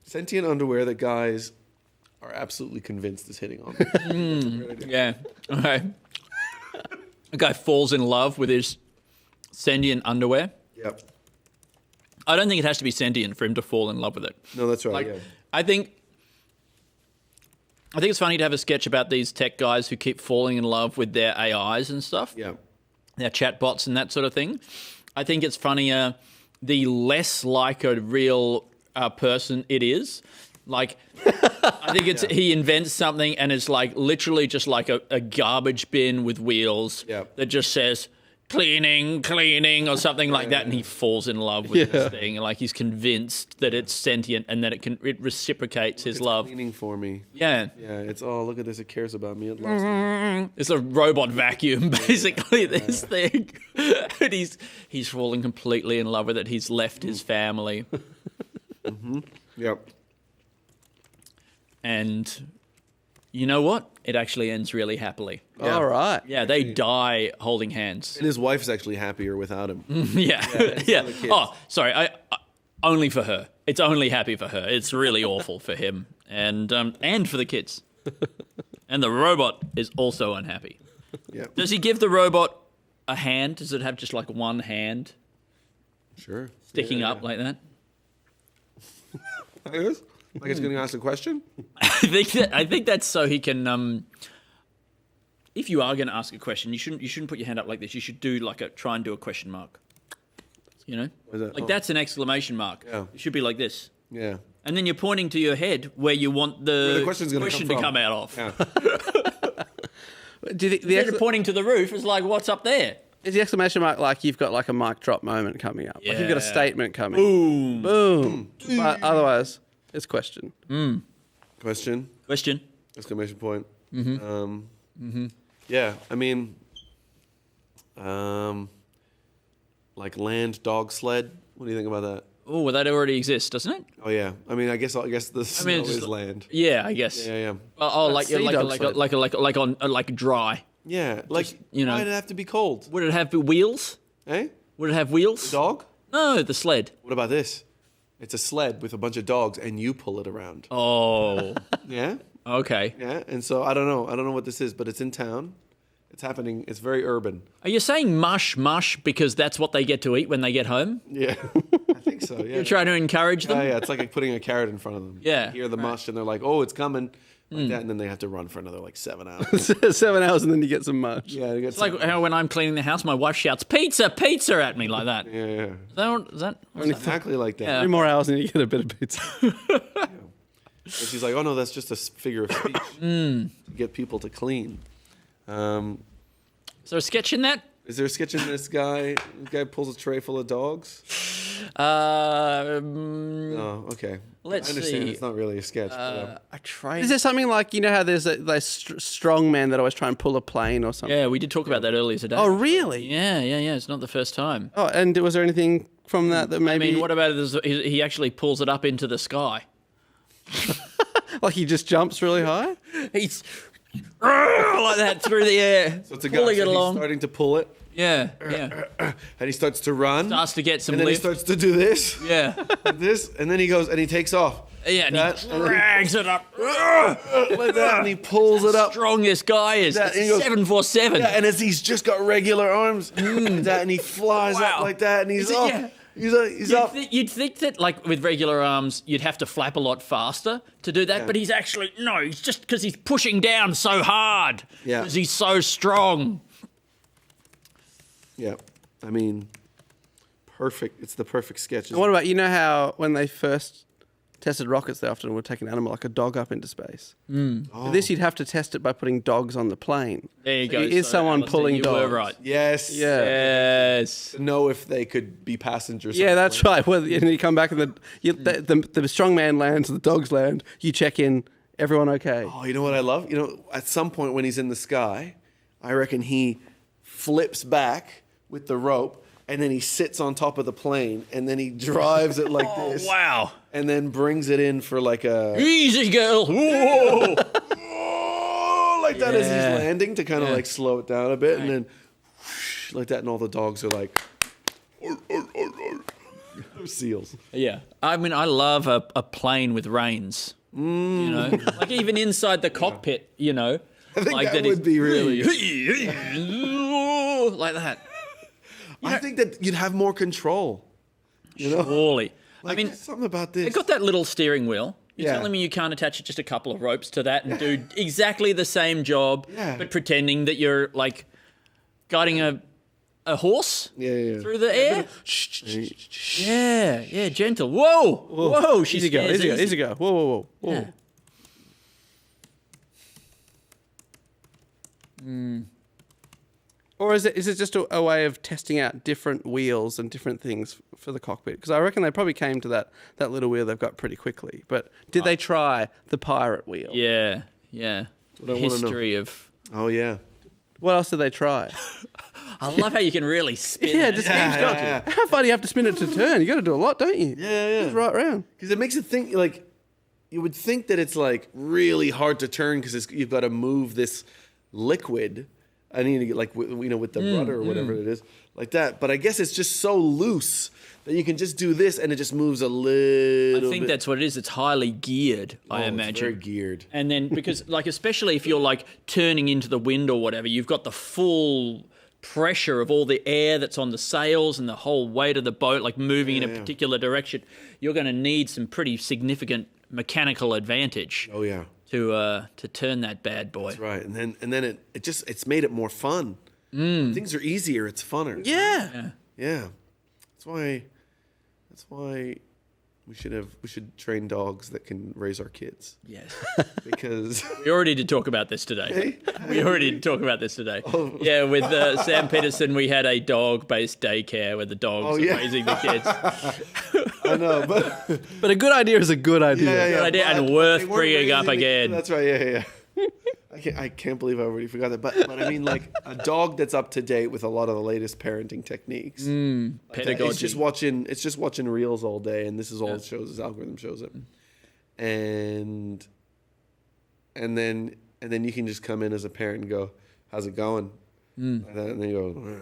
Sentient underwear that guys are absolutely convinced is hitting on them. Yeah. Okay. A guy falls in love with his sentient underwear. Yep. I don't think it has to be sentient for him to fall in love with it. No, that's right. I think it's funny to have a sketch about these tech guys who keep falling in love with their AIs and stuff. Yeah. Their chatbots and that sort of thing. I think it's funnier the less like a real person it is. I think it's he invents something and it's literally just like a garbage bin with wheels that just says cleaning or something like that, and he falls in love with this thing. He's convinced that it's sentient and that it reciprocates his love. Cleaning for me. Yeah. Yeah, it's, look at this, it cares about me. It loves me. It's a robot vacuum, basically, this thing. And he's falling completely in love with it. He's left his family. Yep. And you know what? It actually ends really happily. Yeah. All right. Yeah, they die holding hands. And his wife's actually happier without him. Yeah. Oh, sorry. I only for her. It's only happy for her. It's really awful for him and for the kids. And the robot is also unhappy. Yeah. Does he give the robot a hand? Does it have just like one hand Sure. sticking up like that? Like this? Like it's going to ask a question? I think that's so he can. If you are going to ask a question, you shouldn't put your hand up like this. You should do try and do a question mark. You know, that? That's an exclamation mark. Yeah. It should be like this. Yeah. And then you're pointing to your head where you want the question's gonna question come to from. come out of. Yeah. Do you think Instead of pointing to the roof, it's like, what's up there? is the exclamation mark like you've got like a mic drop moment coming up? Like you've got a Yeah. statement coming. Boom. Boom. But otherwise, it's question. Question? Question. Exclamation point. Yeah, I mean, like land dog sled. What do you think about that? Oh, well, that already exists, doesn't it? Oh yeah, I mean, I guess the snow it's just is land. Yeah, I guess. Yeah. Like dry. Yeah, like you know. why'd it have to be cold? Would it have wheels? Eh? Would it have wheels? Dog? No, the sled. What about this? It's a sled with a bunch of dogs, and you pull it around. Oh. Yeah. Okay. Yeah, and so I don't know what this is, but it's in town. It's happening. It's very urban. Are you saying mush because that's what they get to eat when they get home? Yeah, I think so. Yeah. You're trying to encourage them? Yeah, it's like putting a carrot in front of them. Yeah. They hear the mush and they're like, oh, it's coming. Like that, and then they have to run for another 7 hours. 7 hours and then you get some mush. Yeah, It's like how when I'm cleaning the house, my wife shouts, pizza at me like that. Yeah. Is that Exactly like that. Yeah. 3 more hours and you get a bit of pizza. And she's like, oh no, that's just a figure of speech to get people to clean. Is there a sketch in that? Is there a sketch in this guy? This guy pulls a tray full of dogs? Oh, okay. Let's I understand see. it's not really a sketch. But, I tried. Is there something like, you know how there's those strong men that always try and pull a plane or something? Yeah, we did talk about that earlier today. Oh, really? Yeah. It's not the first time. Oh, and was there anything from that maybe... I mean, what about he actually pulls it up into the sky? Like he just jumps really high? He's like that through the air, so it's a guy pulling it he's along. starting to pull it, Yeah. and he starts to run. Starts to get some and then lift. he starts to do this. Yeah. Like this, and then he goes and he takes off. Yeah, and he drags it up. Like that, and he pulls it up. Strong this guy is. That, and he goes, 747. Yeah, and he's just got regular arms, like that, and he flies up like that, and he's up. Yeah. He's up. You'd think that, like, with regular arms, you'd have to flap a lot faster to do that, but he's actually, he's just because he's pushing down so hard. Yeah. Because he's so strong. Yeah, I mean, perfect. It's the perfect sketch. And what about, you know how when they first tested rockets, they often would take an animal like a dog up into space? For this, you'd have to test it by putting dogs on the plane. There you So go. Is someone Alasdair, pulling you dogs? were right. Yes. Yeah. Yes. To know if they could be passengers. Yeah, on the that's plane. right. Well, and you come back and the strong man lands, the dogs land. You check in. Everyone okay? Oh, you know what I love? You know, at some point when he's in the sky, I reckon he flips back with the rope, and then he sits on top of the plane, and then he drives it like this. Wow. And then brings it in for like a... Easy, girl. Whoa. like that as he's landing to kind of like slow it down a bit, and then whoosh, like that, and all the dogs are like... seals. Yeah. I mean, I love a plane with reins. You know? Like even inside the cockpit, I think like that would be really... like that. I think that you'd have more control. Surely. Like, I mean, there's something about this. They've got that little steering wheel. You're Yeah. telling me you can't attach just a couple of ropes to that and do exactly the same job, but pretending that you're like guiding a horse through the air? Yeah, gentle. Whoa. Easy go. Whoa. Yeah. Or is it just a way of testing out different wheels and different things for the cockpit? Because I reckon they probably came to that little wheel they've got pretty quickly. But did they try the pirate wheel? Yeah. I wanna know. History of... Oh, yeah. What else did they try? I love how you can really spin that. How far do you have to spin it to turn? You got to do a lot, don't you? Yeah. Just right round. Because it makes it think, like, you would think that it's, like, really hard to turn because you've got to move this liquid I need to get like with the rudder or whatever it is, like that. But I guess it's just so loose that you can just do this and it just moves a little. I think that's what it is. It's highly geared. I imagine. It's very geared. And then because like especially if you're like turning into the wind or whatever, you've got the full pressure of all the air that's on the sails and the whole weight of the boat like moving in a particular direction. You're going to need some pretty significant mechanical advantage. Oh yeah. To turn that bad boy. That's right. And then it's made it more fun. Things are easier. It's funner. Yeah. Yeah. That's why we should train dogs that can raise our kids. Yes. Because we already did talk about this today. Oh. Yeah, with Sam Petersen, we had a dog-based daycare where the dogs are raising the kids. I know, but a good idea is a good idea. Yeah, idea and worth bringing up again. That's right. Yeah. I can't believe I already forgot that. But I mean, like a dog that's up to date with a lot of the latest parenting techniques. Pedagogy. It's just watching reels all day, and this is all it shows. His algorithm shows it, and then you can just come in as a parent and go, "How's it going?" And then you go,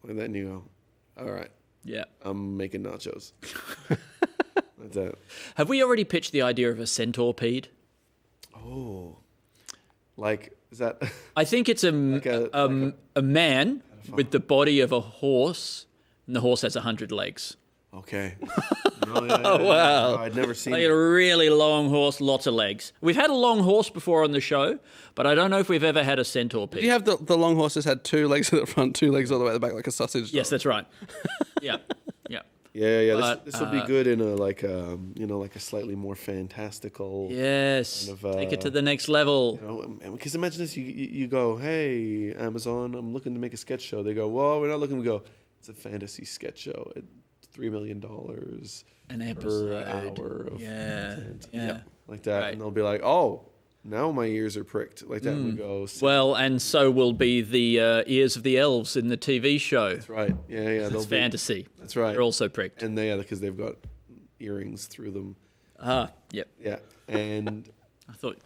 and then you go, "All right, yeah, I'm making nachos." That's it. Have we already pitched the idea of a centipede? Oh. Like, is that... I think it's a man with the body of a horse, and the horse has 100 legs. Okay. Wow. No, I'd never seen Like it. a really long horse, lots of legs. We've had a long horse before on the show, but I don't know if we've ever had a centipede. Do you have the long horses had 2 legs at the front, 2 legs all the way at the back, like a sausage dog? Yes, that's right. Yeah. Yeah. This will be good in like a slightly more fantastical. Yes. Kind of, take it to the next level. Because imagine this: you go, "Hey, Amazon, I'm looking to make a sketch show." They go, "Well, we're not looking." We go, "It's a fantasy sketch show. It's $3 million an episode per hour of content." Yeah. Like that, Right. and they'll be like, "Oh, now my ears are pricked." Like that, and we go, Well, and so will be the ears of the elves in the TV show. That's right. Yeah. It's fantasy. That's right. They're also pricked. And because they've got earrings through them. Yep. Yeah. And I thought.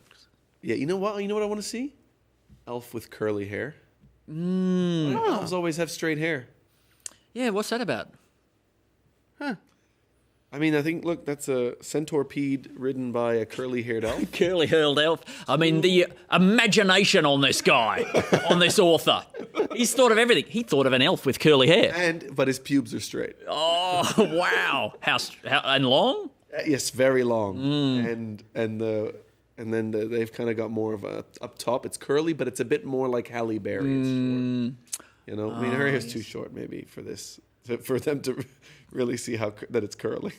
Yeah, you know what? You know what I want to see? Elf with curly hair. Elves always have straight hair. Yeah, what's that about? I mean, I think, look, that's a centipede ridden by a curly-haired elf. Curly-haired elf. I mean, the imagination on this guy, on this author. He's thought of everything. He thought of an elf with curly hair. But his pubes are straight. Oh, wow. How and long? Yes, very long. And then they've kind of got more of a up top. It's curly, but it's a bit more like Halle Berry. It's short. You know, I mean, her hair's too short maybe for this, for them to really see that it's curly.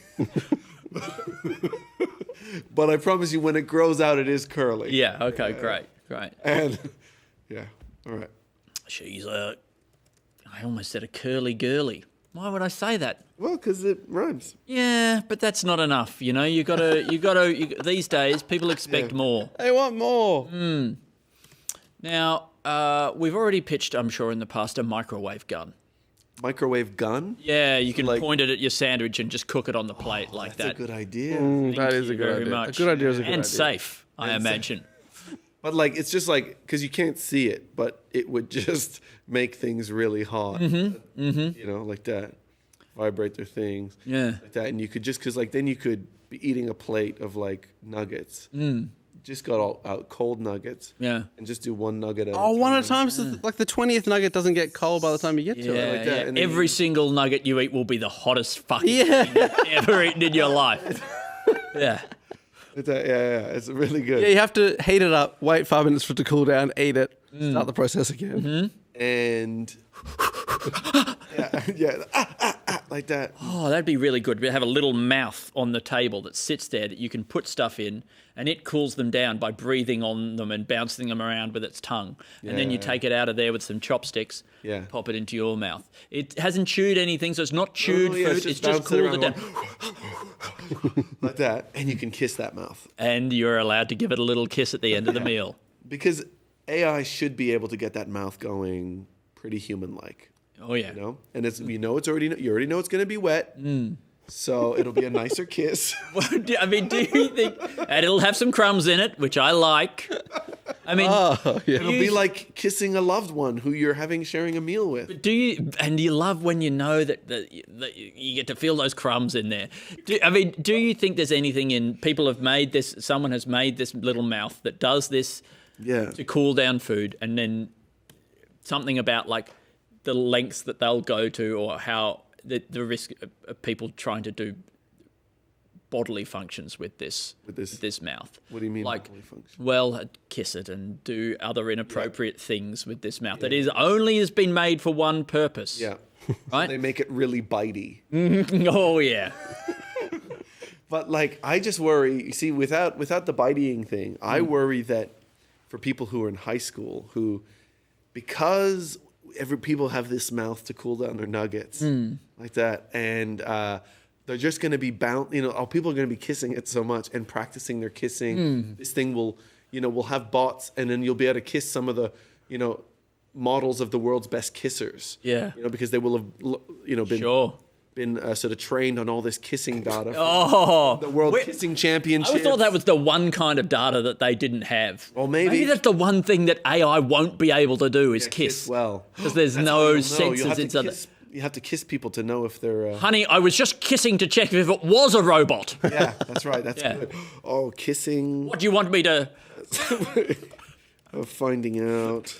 But I promise you, when it grows out, it is curly. Yeah. Okay. Great. And yeah. All right. She's I almost said a curly girly. Why would I say that? Well, because it rhymes. Yeah, but that's not enough. You know, you gotta. These days, people expect more. They want more. Now, we've already pitched, I'm sure, in the past, a microwave gun. Microwave gun? Yeah, you can point it at your sandwich and just cook it on the plate like that. That's a good idea. That is a good idea. Much. A good idea is a good idea. And safe, I imagine. But like, it's just like, because you can't see it, but it would just make things really hot. You know, like that. Vibrate their things. Yeah. Like that. And you could just, because like, then you could be eating a plate of like nuggets. Just got all out cold nuggets. Yeah. And just do one nugget at a one at a time. So like the 20th nugget doesn't get cold by the time you get to it. Like that. And then Every single nugget you eat will be the hottest fucking thing you've ever eaten in your life. Yeah. It's really good. Yeah, you have to heat it up, wait 5 minutes for it to cool down, eat it, start the process again. And like that. Oh, that'd be really good. We have a little mouth on the table that sits there that you can put stuff in, and it cools them down by breathing on them and bouncing them around with its tongue. And then you take it out of there with some chopsticks, pop it into your mouth. It hasn't chewed anything, so it's not chewed food. It's just cooled it down. Like that. And you can kiss that mouth. And you're allowed to give it a little kiss at the end of the meal. Because AI should be able to get that mouth going pretty human-like. Oh yeah, you know, and it's you already know it's going to be wet, so it'll be a nicer kiss. I mean, do you think? And it'll have some crumbs in it, which I like. I mean, It'll be like kissing a loved one who you're sharing a meal with. do you love when you know that you get to feel those crumbs in there? Do you think there's anything in people have made this? Someone has made this little mouth that does this to cool down food, and then something about like the lengths that they'll go to, or how the risk of people trying to do bodily functions with this mouth. What do you mean bodily functions? Well, kiss it and do other inappropriate things with this mouth that has been made for one purpose. Yeah. Right? They make it really bitey. Oh yeah. But like, I just worry, you see, without the biting thing, I worry that for people who are in high school because people have this mouth to cool down their nuggets like that, and they're just going to be bound, people are going to be kissing it so much and practicing their kissing. This thing will have bots, and then you'll be able to kiss some of the, models of the world's best kissers. Yeah. Because they will have, been sort of trained on all this kissing data. The World Kissing Championships. I thought that was the one kind of data that they didn't have. Well, maybe that's the one thing that AI won't be able to do is kiss. Well, because there's no sensors. You have to kiss people to know if they're... Honey, I was just kissing to check if it was a robot. Yeah, that's right. That's good. Oh, kissing... What do you want me to... Finding out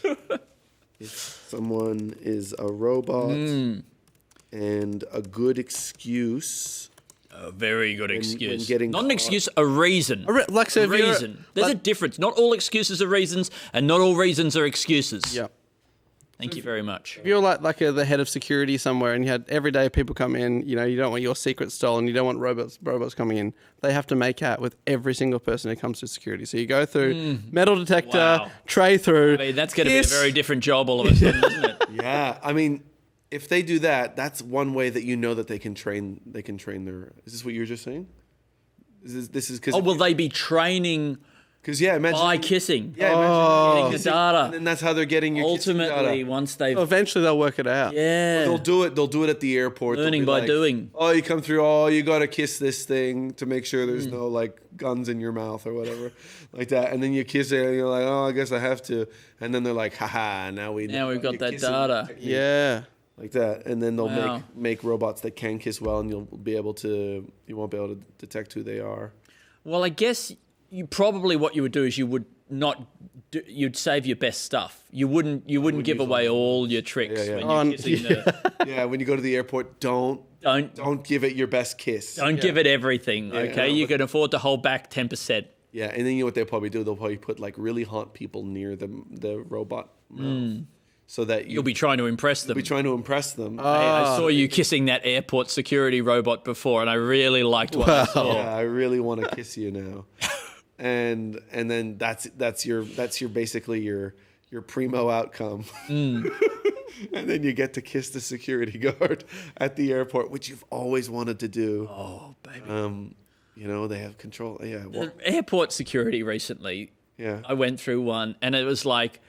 if someone is a robot and a good excuse... A very good excuse. When getting not an excuse, a reason. A reason. There's a difference. Not all excuses are reasons, and not all reasons are excuses. Yeah. Thank you very much. If you're like the head of security somewhere and you had every day people come in, you don't want your secret stolen, you don't want robots coming in. They have to make out with every single person who comes to security. So you go through metal detector, tray through. I mean, that's going to be a very different job all of a sudden, isn't it? Yeah. I mean, if they do that, that's one way that that they can train their... Is this what you were just saying? This is because... Oh, will they be training... Because imagine by kissing. Yeah, imagine getting the data. And that's how they're getting your ultimately data. Once they've eventually they'll work it out. Yeah, they'll do it. They'll do it at the airport. Learning by doing. Oh, you come through. Oh, you gotta kiss this thing to make sure there's no like guns in your mouth or whatever, like that. And then you kiss it, and you're like, oh, I guess I have to. And then they're like, haha, now we've got that data. Yeah. Like that, and then they'll make robots that can kiss well, and you won't be able to detect who they are. Well, I guess what you would do is you'd save your best stuff. You wouldn't give away all your tricks when you're kissing when you go to the airport, don't give it your best kiss. Don't give it everything. Okay, you can afford to hold back 10%. Yeah, and then you know what they'll probably do? They'll probably put like really hot people near the robot mouth. So that you'll be trying to impress them. You'll be trying to impress them. I saw you kissing that airport security robot before, and I really liked what I saw. Yeah, I really want to kiss you now. And then that's your basically your primo outcome. And then you get to kiss the security guard at the airport, which you've always wanted to do. Oh, baby. They have control. Yeah. The airport security recently. Yeah. I went through one, and it was like,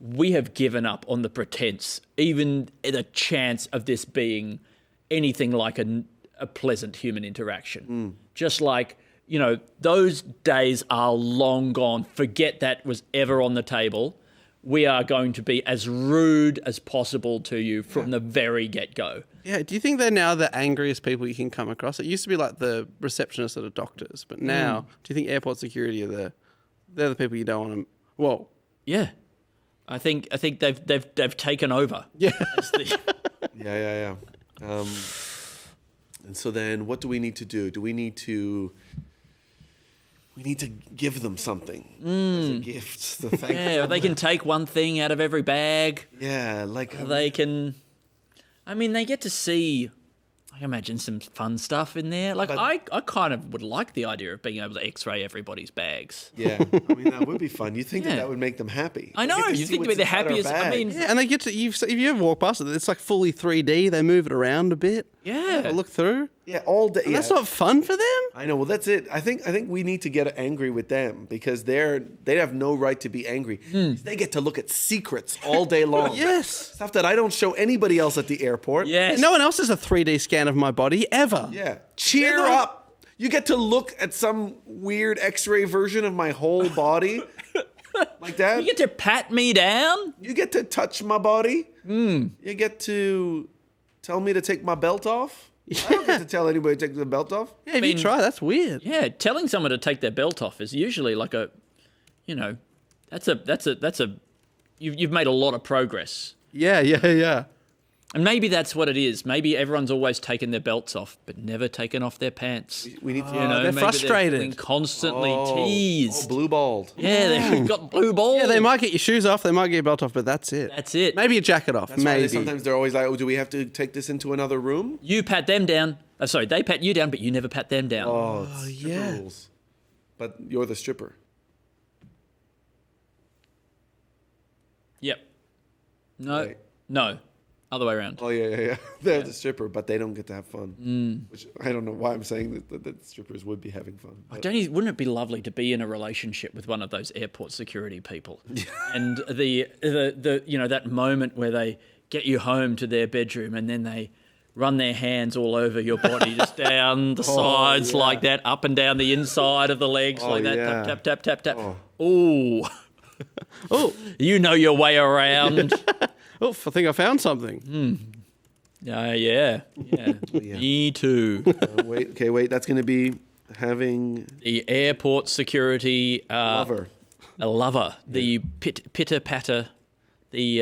we have given up on the pretense, even the chance of this being anything like a pleasant human interaction. Just like, those days are long gone. Forget that was ever on the table. We are going to be as rude as possible to you from the very get-go. Yeah, do you think they're now the angriest people you can come across? It used to be like the receptionists at a doctor's, but now, do you think airport security they're the people you don't want to... Whoa. Yeah. I think they've taken over. Yeah. Yeah. And so then what do we need to do? We need to give them something as a gift. To thank them. They can take one thing out of every bag. Yeah, like they can. I mean, they get to see. I imagine some fun stuff in there. Like I kind of would like the idea of being able to X-ray everybody's bags. Yeah, I mean that would be fun. You think that would make them happy? I know. You think they'd be the happiest. I mean, and they get to. If you ever walk past it, it's like fully 3D. They move it around a bit. Yeah, look through. Yeah, all day. That's not fun for them. I know. Well, that's it. I think we need to get angry with them because they have no right to be angry. They get to look at secrets all day long. Yes, stuff that I don't show anybody else at the airport. Yes, no one else has a 3D scan of my body ever. Yeah, cheer up. You get to look at some weird X-ray version of my whole body. Like, Dad, You get to pat me down? you get to touch my body. You get to tell me to take my belt off. I don't get to tell anybody to take the belt off. Yeah, if you try, that's weird. Yeah, telling someone to take their belt off is usually like a, you've made a lot of progress. Yeah. And maybe that's what it is. Maybe everyone's always taken their belts off, but never taken off their pants. We need to. they're maybe frustrated. They're being constantly teased. blue balled. Yeah, they've got blue balls. Yeah, they might get your shoes off, they might get your belt off, but that's it. That's it. Maybe your jacket off. That's why maybe. sometimes they're always like, "Oh, do we have to take this into another room?" You pat them down. Sorry, they pat you down, but you never pat them down. Oh, yeah. Rules. But you're the stripper. Yep. No. Right. No. Other way around. Oh yeah. They're the stripper, but they don't get to have fun. Which I don't know why I'm saying that strippers would be having fun. Wouldn't it be lovely to be in a relationship with one of those airport security people? And the that moment where they get you home to their bedroom and then they run their hands all over your body, just down the sides like that, up and down the inside of the legs like that, tap, tap, tap, tap, tap. Ooh. Oh, you know your way around. I think I found something. Yeah. Me too. Wait. That's going to be having the airport security lover. A lover. The pitter patter. The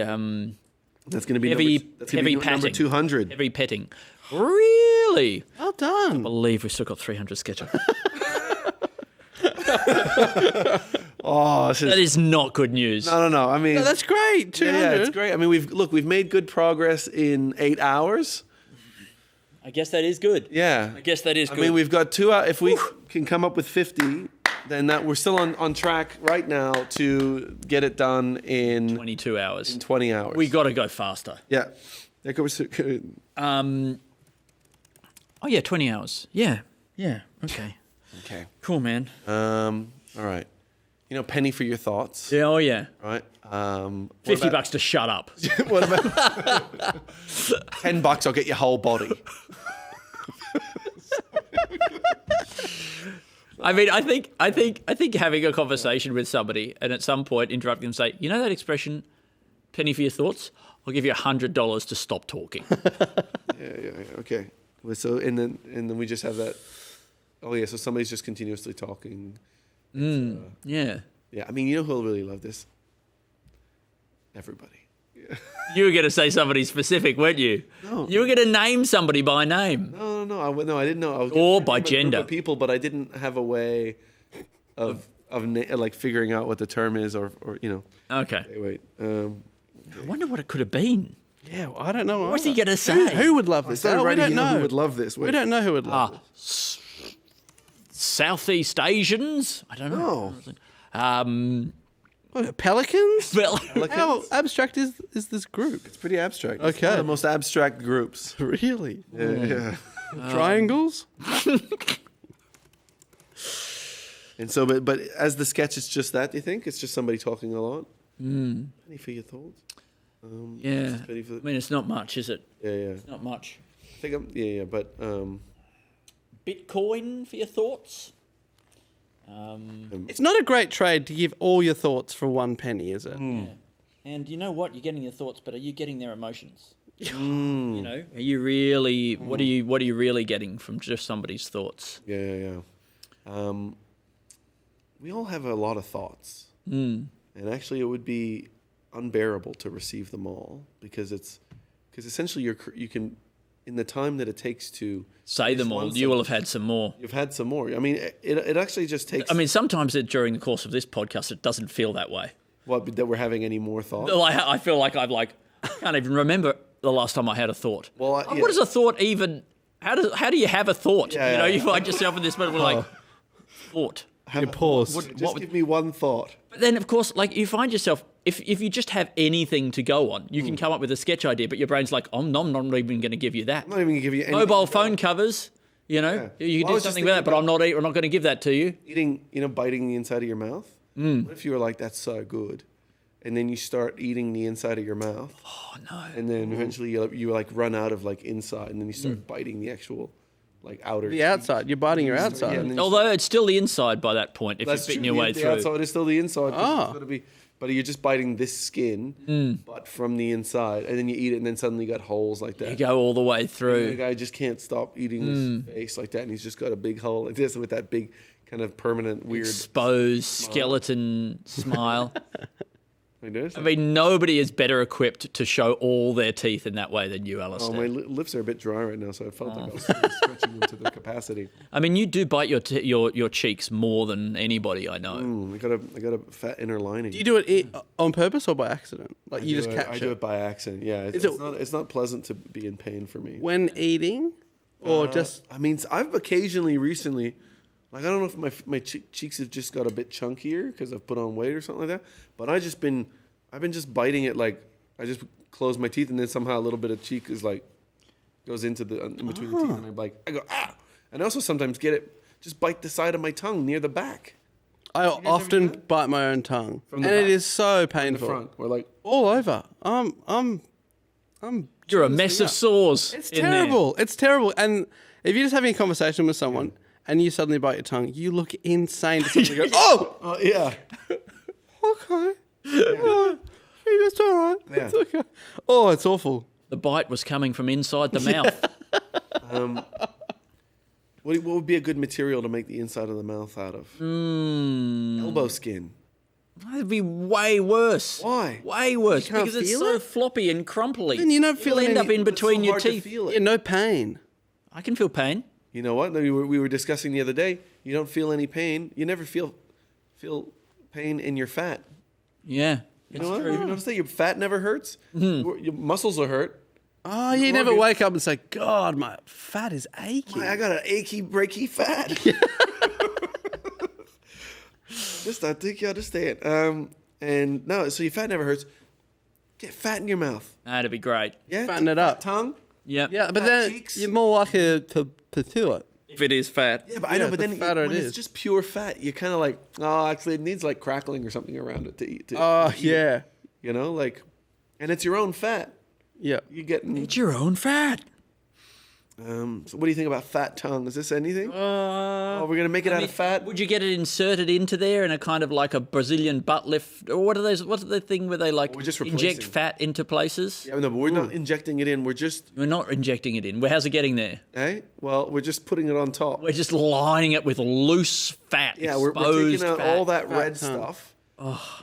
That's going to be heavy patting. Number 200. Heavy petting. Really? Well done. I believe we've still got 300 sketches. That is not good news. No. I mean, that's great. 200. Yeah, it's great. I mean, we've made good progress in 8 hours. I guess that is good. Yeah. I guess that is good. I mean, we've got 2 hours. If we can come up with 50, then we're still on track right now to get it done in 22 hours. In 20 hours. We got to go faster. Yeah. That goes. Oh yeah, 20 hours. Yeah. Okay. Cool, man. All right. Penny for your thoughts. Yeah. Oh yeah. Right. $50 to shut up. What about $10? I'll get your whole body. I mean, I think having a conversation with somebody and at some point interrupting them and say, you know that expression, penny for your thoughts? I'll give you $100 to stop talking. Yeah. Okay. So and then we just have that. Oh yeah. So somebody's just continuously talking. Yeah. I mean, you know who'll really love this? Everybody. Yeah. You were going to say somebody specific, weren't you? No. You were going to name somebody by name. No. I didn't know. I was or by gender. Group of people, but I didn't have a way of like figuring out what the term is, or Okay. Wait. I wonder what it could have been. Yeah, well, I don't know. What's he going to say? Who would love this? We don't know who would love this. We don't know who would love this. Southeast Asians? I don't know. What, pelicans? Pelicans? How abstract is this group? It's pretty abstract. Okay. It's one of the most abstract groups. Really? Yeah. Triangles? And so, but as the sketch, it's just that. Do you think it's just somebody talking a lot? Penny for your thoughts. Yeah. I mean, it's not much, is it? Yeah. It's not much. I think but Bitcoin for your thoughts? It's not a great trade to give all your thoughts for 1 penny, is it? Yeah. And you know what? You're getting their thoughts, but are you getting their emotions? Are you really? What are you really getting from just somebody's thoughts? Yeah. We all have a lot of thoughts, and actually, it would be unbearable to receive them all because essentially you can. In the time that it takes to say them all, you will have had some more. You've had some more. I mean, it actually just takes. I mean, sometimes during the course of this podcast, it doesn't feel that way. What, that we're having any more thoughts? I feel like I can't even remember the last time I had a thought. Well, what is a thought even? How do you have a thought? Yeah, you find yourself in this moment like thought. Have a pause. Just give me one thought. But then, of course, like you find yourself, if you just have anything to go on, you can come up with a sketch idea, but your brain's like, I'm not even going to give you that. I'm not even going to give you any mobile phone covers. You can do something with that, but I'm not going to give that to you. Biting the inside of your mouth. What if you were like, that's so good, and then you start eating the inside of your mouth? Oh no! And then eventually you like run out of like inside, and then you start biting the actual like outer. The outside. You're biting your outside. Yeah, and then Although it's still the inside by that point, if that's you're bitten true. your way The through. outside is still the inside. Ah. It's gotta be, but you're just biting this skin, but from the inside, and then you eat it, and then suddenly you got holes like that. You go all the way And the through. guy just can't stop eating his face like that, and he's just got a big hole like this with that big kind of permanent weird. Exposed skeleton smile. Like this. I mean, nobody is better equipped to show all their teeth in that way than you, Oh, Alasdair. my lips are a bit dry right now, so I felt like I was really stretching them to their capacity. I mean, you do bite your cheeks more than anybody I know. I got a fat inner lining. Do you do it on purpose or by accident? Like you just I capture do it by accident. Yeah, it's not pleasant to be in pain for me. when eating, or just I mean, I've occasionally recently, like I don't know if my cheeks have just got a bit chunkier because I've put on weight or something like that. But I've been just biting it like I just close my teeth and then somehow a little bit of cheek is like goes into the in between the teeth and I go ah, and I also sometimes just bite the side of my tongue near the back. I often bite my own tongue, and it is so painful. Front, or like all over. I'm You're a mess of sores. It's in there. terrible. It's terrible. And if you're just having a conversation with someone and you suddenly bite your tongue, you look insane to suddenly go, oh, yeah. okay. Oh, it's all right. Yeah. It's okay. Oh, it's awful. The bite was coming from inside the mouth. What would be a good material to make the inside of the mouth out of? Elbow skin. That'd be way worse. Why? Way worse You can't because it's feel so it? floppy and crumply. Then you don't feel It'll end any- up in between so your hard to teeth. feel it. Yeah, no pain. I can feel pain. You know what? We were discussing the other day. You don't feel any pain. You never feel pain in your fat. Yeah, You know what? You ever notice that your fat never hurts? Mm-hmm. Your muscles will hurt. Oh, you never wake up and say, God, my fat is aching. I got an achy, breaky fat. Just I think you understand. And no, so your fat never hurts. Get fat in your mouth. That'd be great. Yeah, Fatten it up. Tongue. Yep. Yeah, but Fat then cheeks. you're more likely to feel it. If it is fat. Yeah, but I know. Yeah, But the then fatter when it it's is. just pure fat, you're kind of like, oh, actually, it needs like crackling or something around it to eat. Oh, to eat it. yeah. You know, like, and it's your own fat. Yeah. You get. It's your own fat. So what do you think about fat tongue? Is this anything? Oh, we're gonna make it out of fat. Would you get it inserted into there in a kind of like a Brazilian butt lift? Or what are those? What's the thing where they like We're just inject replacing. fat into places? Yeah, no, but we're not injecting it in. We're just, We're not injecting it in. How's it getting there? well, we're just putting it on top. We're just lining it with loose fat. Yeah, we're exposed taking out fat. all that red stuff,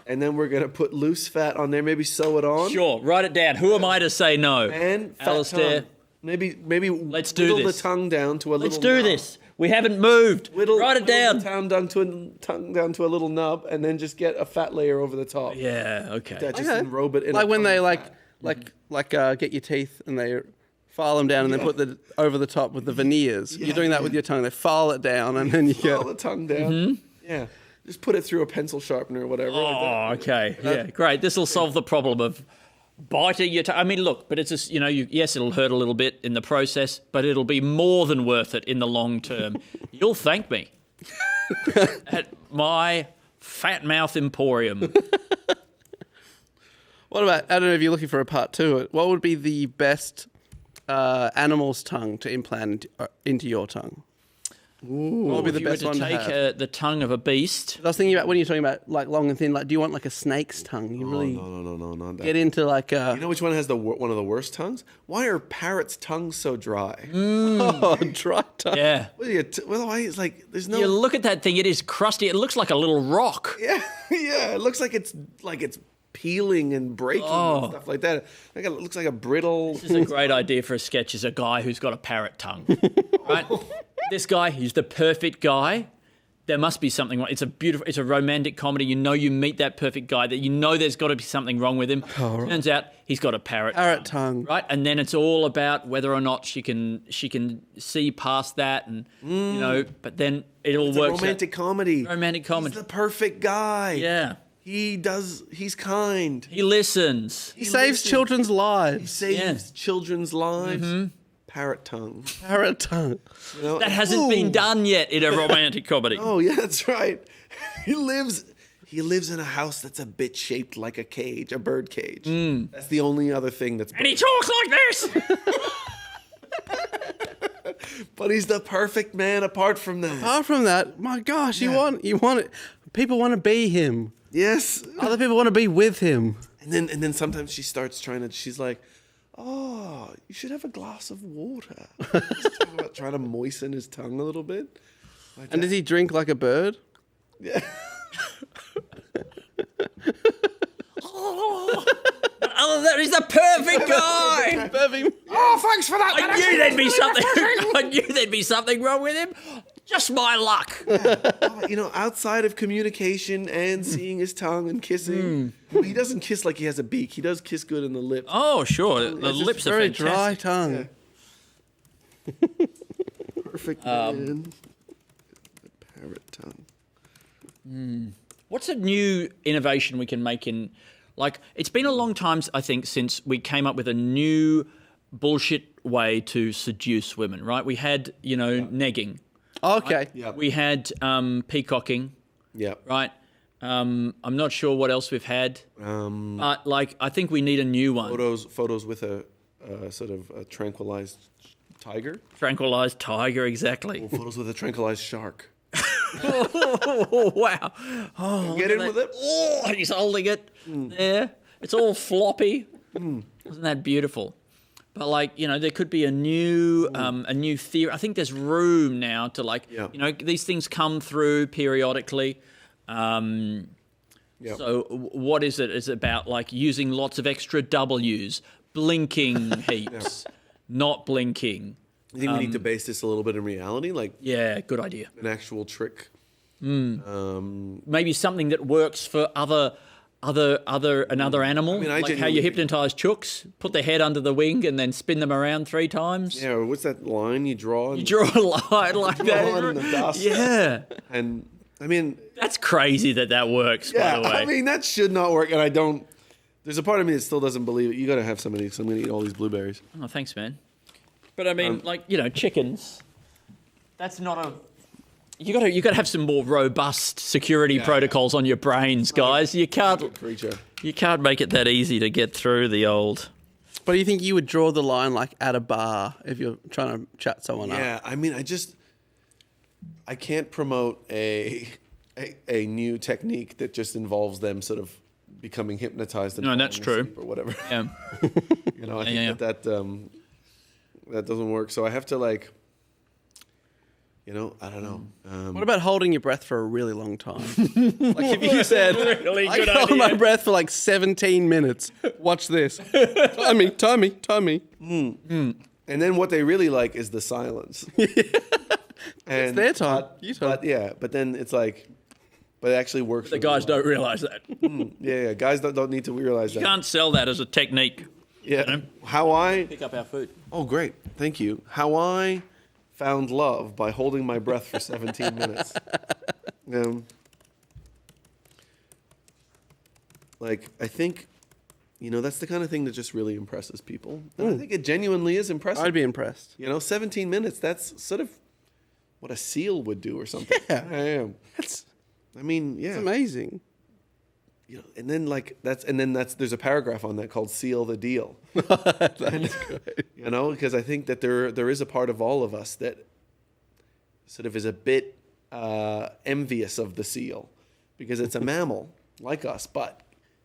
and then we're gonna put loose fat on there. Maybe sew it on. Sure, write it down. Who am I to say no? And fat Alasdair. tongue. Maybe Let's do whittle this. the tongue down to a little. Let's do nub. this. We haven't moved. Write it down. The tongue down to a little nub, and then just get a fat layer over the top. Yeah. Okay. That just enrobe it in. Like a when they tongue fat. get your teeth and they file them down and then put the over the top with the veneers. You're doing that with your tongue. They file it down and then you File get the tongue down. Yeah, just put it through a pencil sharpener or whatever. like Oh, that. okay. Yeah, great. This will solve the problem of biting your tongue. I mean, look, but it's just, yes, it'll hurt a little bit in the process, but it'll be more than worth it in the long term. You'll thank me at my fat mouth emporium. What about, I don't know if you're looking for a part two, what would be the best animal's tongue to implant into your tongue? What would be the If you were best to one to take have? the tongue of a beast. I was thinking about when you're talking about like long and thin, like do you want like a snake's tongue? You really No, not that. get into like a You know which one has one of the worst tongues? Why are parrots' tongues so dry? dry tongue. Yeah. Well, why is like there's no. You look at that thing, it is crusty. It looks like a little rock. Yeah, yeah. It looks like it's peeling and breaking and stuff like that. Like it looks like a brittle. This is a great idea for a sketch, is a guy who's got a parrot tongue. Right? This guy, he's the perfect guy. There must be something wrong. It's a romantic comedy. You meet that perfect guy that there's got to be something wrong with him. Turns out he's got a parrot tongue. Right? And then it's all about whether or not she can see past that and but then it all It's a works. romantic comedy. Romantic comedy. He's the perfect guy. Yeah. He's kind. He listens. He saves children's lives. He saves children's lives. Parrot tongue. Parrot tongue. That hasn't been done yet in a romantic comedy. Oh yeah, that's right. He lives in a house that's a bit shaped like a cage, a bird cage. That's the only other thing that's. And he talks like this. But he's the perfect man apart from that. Apart from that, my gosh, you want it. People want to be him. Yes. Other people want to be with him. And then sometimes she starts she's like, oh, you should have a glass of water. She's talking about trying to moisten his tongue a little bit. Like And does he drink like a bird? Yeah. Other than that, he's the perfect guy. Perfect. Oh, thanks for that. I knew there'd be something. I knew there'd be something wrong with him. Just my luck. You know, outside of communication and seeing his tongue and kissing, he doesn't kiss like he has a beak. He does kiss good in the lips. Oh, sure. The It's just lips are Very fantastic. dry tongue. Yeah. Perfect man. Parrot tongue. What's a new innovation we can make in, like, it's been a long time, I think, since we came up with a new bullshit way to seduce women, right? We had, negging. Okay. Yeah. We had peacocking, Yeah. right? I'm not sure what else we've had. But, I think we need a new one. Photos with a sort of a tranquilized tiger. Tranquilized tiger, exactly. Or photos with a tranquilized shark. Oh, wow. Oh, Get in with it. Oh, he's holding it there. It's all floppy. Isn't that beautiful? But there could be a new theory. I think there's room now to these things come through periodically. So what is it? Is it about using lots of extra W's, blinking heaps, not blinking? I think we need to base this a little bit in reality, Yeah, good idea. an actual trick. Maybe something that works for another animal. I Like how genuinely- you hypnotize chooks, put their head under the wing and then spin them around 3 times. Yeah, or what's that line you draw? You draw a line like Draw a line that. in the dust. Yeah. And I mean, That's crazy that works, yeah, by the way. I mean that should not work. And I don't. There's a part of me that still doesn't believe it. You got to have some of these. I'm going to eat all these blueberries. Oh, thanks, man. But I mean, chickens. That's not a. You got to have some more robust security protocols on your brains, guys. You can't Creature. make it that easy to get through the old. But do you think you would draw the line at a bar if you're trying to chat someone up? Yeah, I mean, I can't promote a new technique that just involves them sort of becoming hypnotized. And No, that's falling true. asleep or whatever. Yeah. I think that doesn't work. So I have to I don't know. What about holding your breath for a really long time? If you said, Really I good can hold idea. my breath for 17 minutes. Watch this. Time me. And then what they really like is the silence. It's their time. But then it's but it actually works. The guys don't realise that. Yeah, guys don't need to realize You that. can't sell that as a technique. Yeah. How I Pick up our food. Oh, great. Thank you. How I found love by holding my breath for 17 minutes. I think, that's the kind of thing that just really impresses people. And I think it genuinely is impressive. I'd be impressed. 17 minutes, that's sort of what a seal would do or something. Yeah. I am. It's Yeah. amazing. And then there's a paragraph on that called "Seal the Deal." That's good. Because I think that there is a part of all of us that sort of is a bit envious of the seal, because it's a mammal like us, but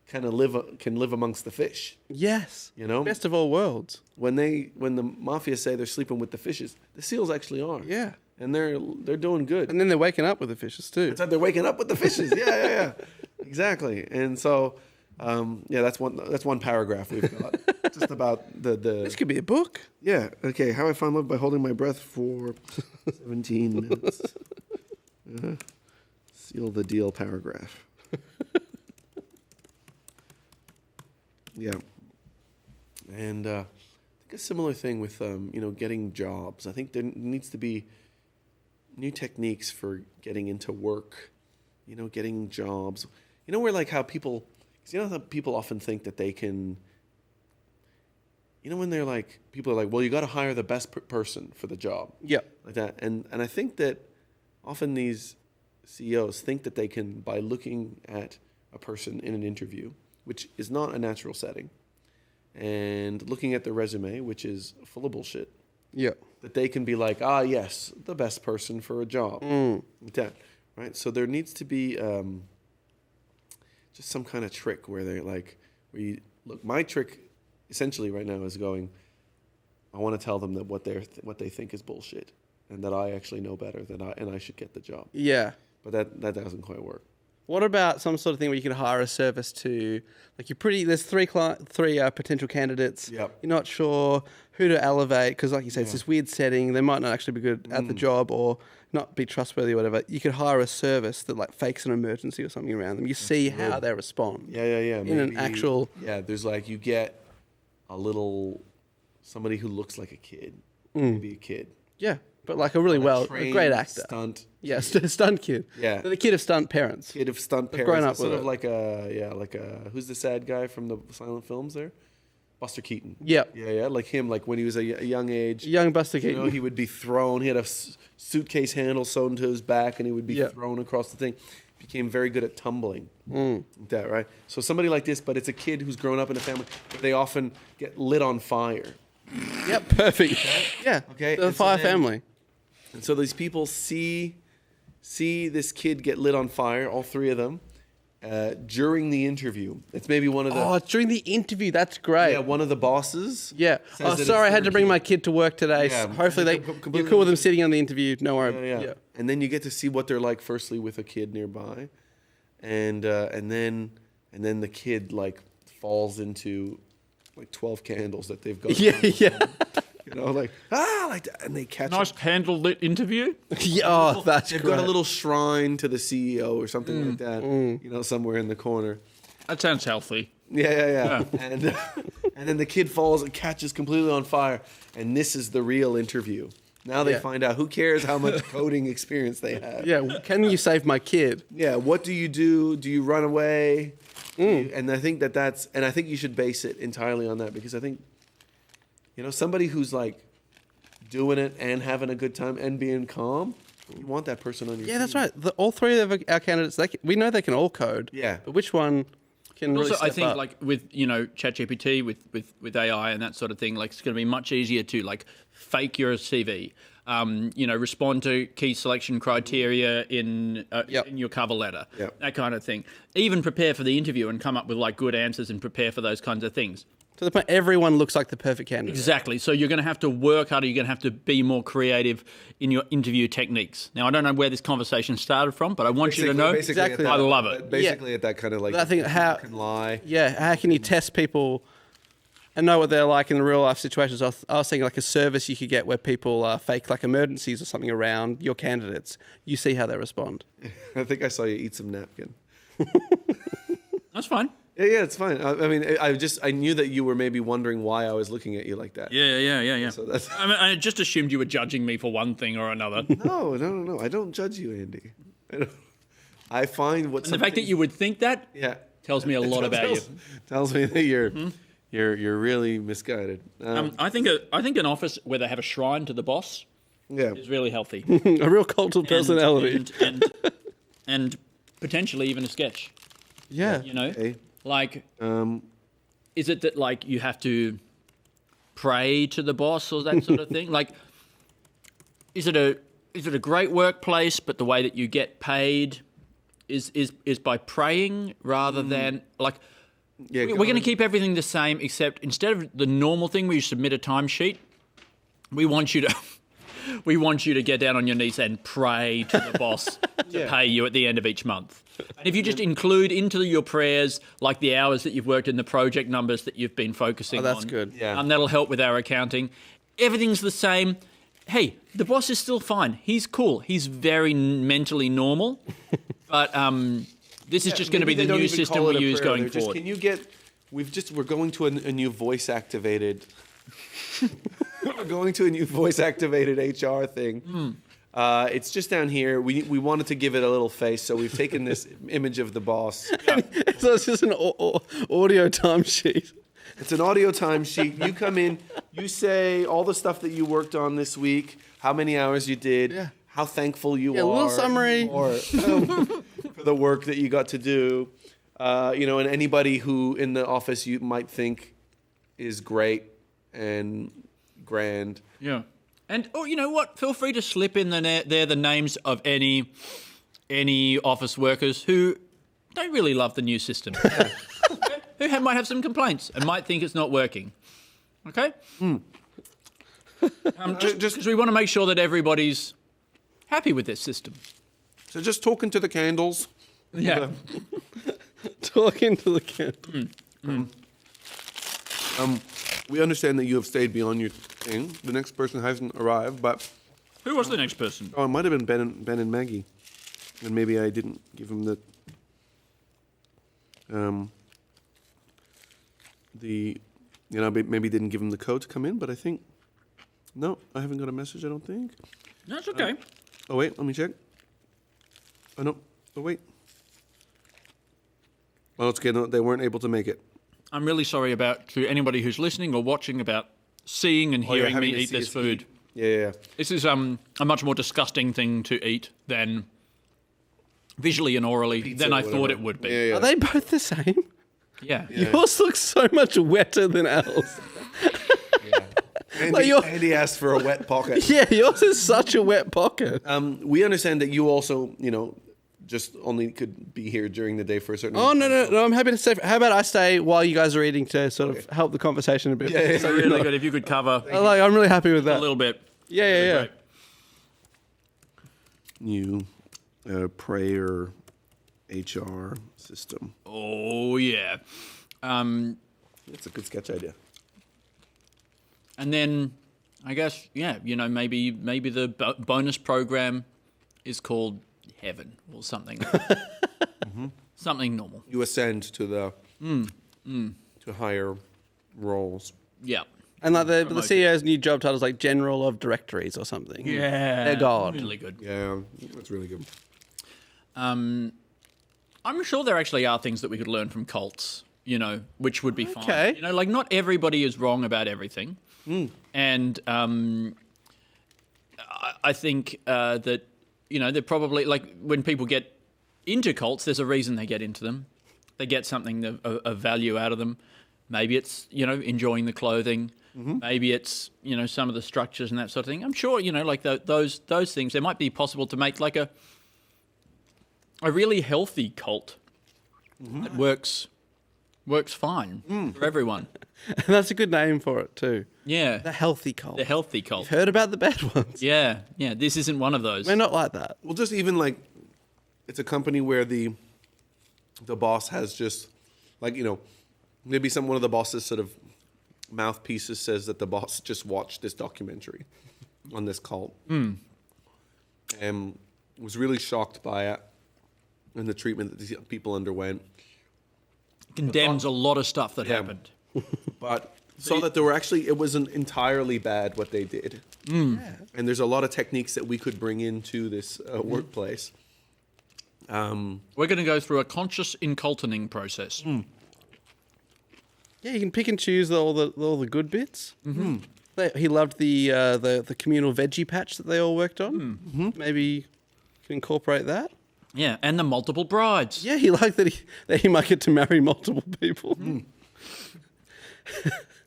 can live amongst the fish. Yes. Best of all worlds. When the mafia say they're sleeping with the fishes, the seals actually are. Yeah. And they're doing good. And then they're waking up with the fishes too. That's how they're waking up with the fishes. Yeah. Exactly. And so, that's one paragraph we've got just about the. This could be a book. Yeah. Okay. How I found love by holding my breath for 17 minutes. Seal the deal paragraph. Yeah. And I think a similar thing with getting jobs. I think there needs to be new techniques for getting into work. Getting jobs. Where how people, cause how people often think that they can. When they're people are well, you got to hire the best person for the job. Yeah. Like that, and I think that often these CEOs think that they can, by looking at a person in an interview, which is not a natural setting, and looking at their resume, which is full of bullshit, Yeah. that they can be like, yes, the best person for a job. Like that, right? So there needs to be just some kind of trick where they're like, look, my trick essentially right now is going, I want to tell them that what they think is bullshit and that I actually know better and I should get the job. Yeah. But that doesn't quite work. What about some sort of thing where you can hire a service to, like there's three potential candidates. Yep. You're not sure who to elevate because, like you say, it's this weird setting. They might not actually be good at the job or not be trustworthy or whatever. You could hire a service that like fakes an emergency or something around them. You see how they respond. Yeah. In an actual... Yeah, there's like, you get somebody who looks like a kid. Maybe a kid. Yeah. But like a great actor. Stunt. Yeah, stunt kid. Yeah. The kid of stunt parents. Kid of stunt parents. Grown up sort with of it. like a who's the sad guy from the silent films there? Buster Keaton. Yep. Yeah, like him, like when he was a young age. Young Buster Keaton. You know, he would be thrown. He had a suitcase handle sewn to his back, and he would be thrown across the thing. Became very good at tumbling. Like that, right? So somebody like this, but it's a kid who's grown up in a family. But they often get lit on fire. Yep, perfect. Yeah. Okay. The fire family. And so these people see this kid get lit on fire, all three of them, during the interview. It's maybe one of the... Oh, during the interview. That's great. Yeah, one of the bosses. Yeah. Oh, sorry, I had to bring my kid to work today. Yeah. Hopefully you're cool with them sitting on the interview. No worry. Yeah. And then you get to see what they're like, firstly, with a kid nearby. And then the kid, like, falls into, like, 12 candles that they've got. Yeah. You know, like that, and they catch Nice candlelit interview. Yeah, that's They've great. got a little shrine to the CEO or something like that, you know, somewhere in the corner. That sounds healthy. Yeah. And then the kid falls and catches completely on fire, and this is the real interview. Now they find out, who cares how much coding experience they have. Yeah, can you save my kid? Yeah, what do you do? Do you run away? And I think I think you should base it entirely on that, because I think, you know, somebody who's like doing it and having a good time and being calm, you want that person on your team. Yeah, that's right. All three of our candidates, we know they can all code. Yeah. But which one can really Also, step I think up? like with, you know, ChatGPT, with AI and that sort of thing, like it's going to be much easier to like fake your CV. You know, respond to key selection criteria in your cover letter, that kind of thing. Even prepare for the interview and come up with like good answers and prepare for those kinds of things. To the point, everyone looks like the perfect candidate. Exactly. So you're going to have to work harder. You're going to have to be more creative in your interview techniques. Now, I don't know where this conversation started from, but I want you to know. Exactly. I love it. Basically, at that kind of like, I think how can lie. Yeah, how can you test people and know what they're like in the real life situations? I was thinking like a service you could get where people fake like emergencies or something around your candidates. You see how they respond. I think I saw you eat some napkin. That's fine. Yeah, it's fine. I mean, I knew that you were maybe wondering why I was looking at you like that. Yeah. So that's... I mean, I just assumed you were judging me for one thing or another. No. I don't judge you, Andy. I find what... And the fact that you would think that tells me a lot about you. Tells me that you're really misguided. I think an office where they have a shrine to the boss is really healthy. A real cult of personality. And potentially even a sketch. Yeah. You know? Like, is it that like you have to pray to the boss or that sort of thing? Like, is it a great workplace, but the way that you get paid is by praying rather than like? Yeah, we're going to keep everything the same, except instead of the normal thing where you submit a timesheet, we want you to get down on your knees and pray to the boss to pay you at the end of each month. And if you just include into your prayers like the hours that you've worked in the project numbers that you've been focusing on. That's good. Yeah. That'll help with our accounting. Everything's the same. Hey, the boss is still fine. He's cool. He's very mentally normal. But this is just going to be the new system we use going forward. Can you get... We're going to a new voice-activated... We're going to a new voice-activated HR thing. It's just down here. We wanted to give it a little face, so we've taken this image of the boss. So it's just an audio timesheet. It's an audio timesheet. You come in, you say all the stuff that you worked on this week, how many hours you did, how thankful you are. A little summary. For the work that you got to do. You know, and anybody who in the office you might think is great and grand. Yeah. And you know what? Feel free to slip in there the names of any office workers who don't really love the new system, who might have some complaints and might think it's not working. Okay. Just because we want to make sure that everybody's happy with this system. So just talking to the candles. Yeah. Talking to the candles. We understand that you have stayed beyond your thing. The next person hasn't arrived, but Who was the next person? it might have been Ben and Maggie, and maybe I didn't give him maybe didn't give him the code to come in. But I think no, I haven't got a message. I don't think. That's okay. Oh wait, let me check. Oh no. Oh wait. Oh, it's okay. No, they weren't able to make it. I'm really sorry to anybody who's listening or watching about seeing and hearing me having to eat see this us food. eat. Yeah. This is a much more disgusting thing to eat than visually and orally Pizza than I or thought whatever. it would be. Yeah. Are they both the same? Yeah. Yours looks so much wetter than ours. Andy asked for a wet pocket. Yeah, yours is such a wet pocket. We understand that you also, just only could be here during the day for a certain. Oh no! I'm happy to stay. How about I stay while you guys are eating to sort of help the conversation a bit? Yeah, It's really good if you could cover I'm really happy with a that. little bit. Yeah. New prayer HR system. Oh yeah. That's a good sketch idea. And then I guess maybe the bonus program is called Heaven or something. Something normal. You ascend to the to higher roles. Yeah. And like the CEO's new job title is like General of Directories or something. Yeah. They're God. Really good. Yeah, that's really good. I'm sure there actually are things that we could learn from cults, which would be Okay. fine. Like not everybody is wrong about everything. And I think that, they're probably, like, when people get into cults, there's a reason they get into them. They get something of value out of them. Maybe it's, enjoying the clothing. Maybe it's, some of the structures and that sort of thing. I'm sure, like those things, they might be possible to make like a really healthy cult that works fine for everyone. And that's a good name for it too. Yeah. The healthy cult. The healthy cult. You've heard about the bad ones. Yeah. This isn't one of those. We're not like that. Well, just even like, it's a company where the boss has just, like, maybe one of the boss's sort of mouthpieces says that the boss just watched this documentary on this cult and was really shocked by it and the treatment that these people underwent. Condemns a lot of stuff that happened. But saw that it wasn't entirely bad what they did. And there's a lot of techniques that we could bring into this workplace. We're going to go through a conscious inculting process. Yeah, you can pick and choose all the good bits. He loved the communal veggie patch that they all worked on. Maybe you can incorporate that. Yeah, and the multiple brides. Yeah, he liked that he might get to marry multiple people.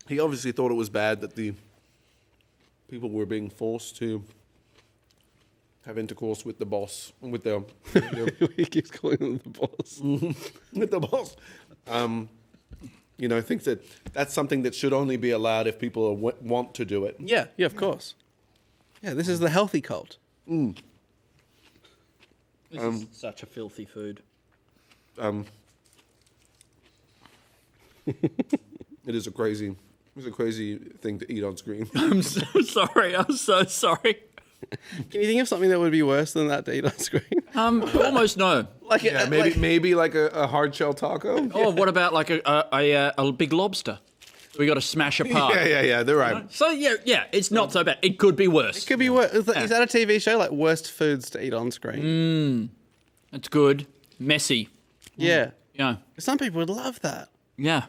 He obviously thought it was bad that the people were being forced to have intercourse with the boss, with the He keeps calling them the boss. with the boss. I think that's something that should only be allowed if people want to do it. Yeah, of course. Yeah, this is the healthy cult. This is such a filthy food. It is a crazy thing to eat on screen. I'm so sorry. Can you think of something that would be worse than that to eat on screen? Almost no. Maybe like a hard shell taco. Oh, what about like a big lobster? We got to smash apart. Yeah. They're right. So yeah, it's not so bad. It could be worse. It could be worse. Is that a TV show like worst foods to eat on screen? It's good. Messy. Yeah. Yeah. Some people would love that. Yeah.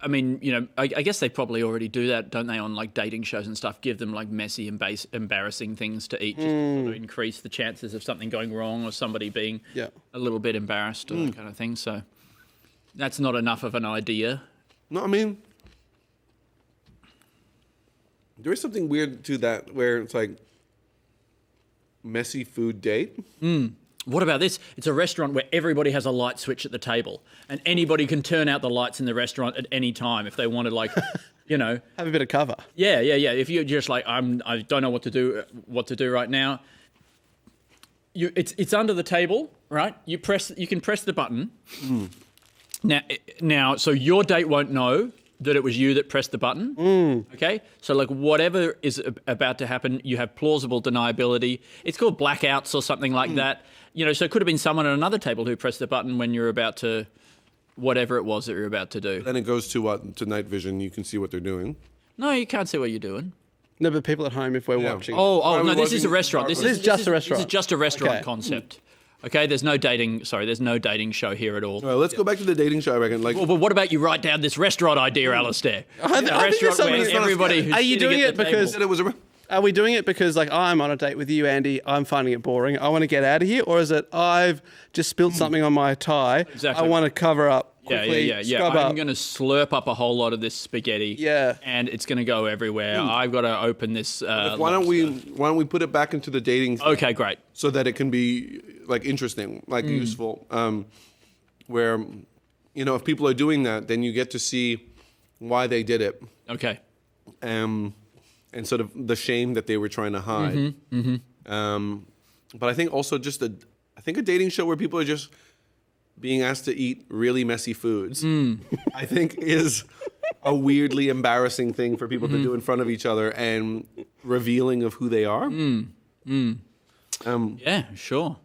I mean, I guess they probably already do that, don't they, on like dating shows and stuff? Give them like messy, embarrassing things to eat just to sort of increase the chances of something going wrong or somebody being a little bit embarrassed or that kind of thing. So that's not enough of an idea. No, I mean, There is something weird to that where it's like messy food date. What about this? It's a restaurant where everybody has a light switch at the table, and anybody can turn out the lights in the restaurant at any time if they want to, like, have a bit of cover. Yeah. If you're just like, I don't know what to do right now. It's under the table, right? You can press the button. Now, so your date won't know that it was you that pressed the button. Okay, so like whatever is about to happen, you have plausible deniability. It's called blackouts or something like that. So it could have been someone at another table who pressed the button when you're about to, whatever it was that you're about to do. Then it goes to night vision. You can see what they're doing. No, you can't see what you're doing. No, but people at home, if we're watching. Oh, no, this is a restaurant. This is just a restaurant. This is just a restaurant concept. Okay, there's no dating show here at all. All right, let's go back to the dating show, I reckon. Like, but what about you write down this restaurant idea, Alasdair? I think there's something where everybody who's Are you doing it because Are we doing it because like I'm on a date with you, Andy? I'm finding it boring. I want to get out of here, or is it I've just spilled something on my tie? Exactly. I want to cover up. Quickly, yeah. I'm going to slurp up a whole lot of this spaghetti. Yeah. And it's going to go everywhere. I've got to open this. Why don't we put it back into the dating thing? Okay, great. So that it can be like interesting, like useful. Where, if people are doing that, then you get to see why they did it. Okay. And sort of the shame that they were trying to hide. But I think also just a dating show where people are just being asked to eat really messy foods, I think is a weirdly embarrassing thing for people to do in front of each other and revealing of who they are. Yeah, sure.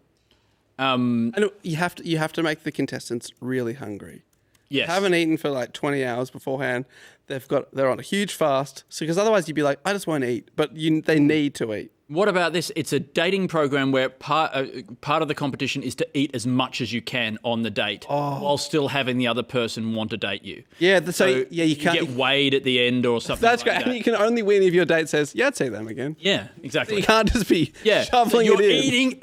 And you have to make the contestants really hungry. Yes. Haven't eaten for like 20 hours beforehand. They're on a huge fast. So because otherwise you'd be like, I just won't eat. But they need to eat. What about this? It's a dating program where part of the competition is to eat as much as you can on the date while still having the other person want to date you. Yeah, so you can't get weighed at the end or something. That's like great. that. And you can only win if your date says, "Yeah, I'd see them again." Yeah, exactly. So you can't just be shoveling so you're it in.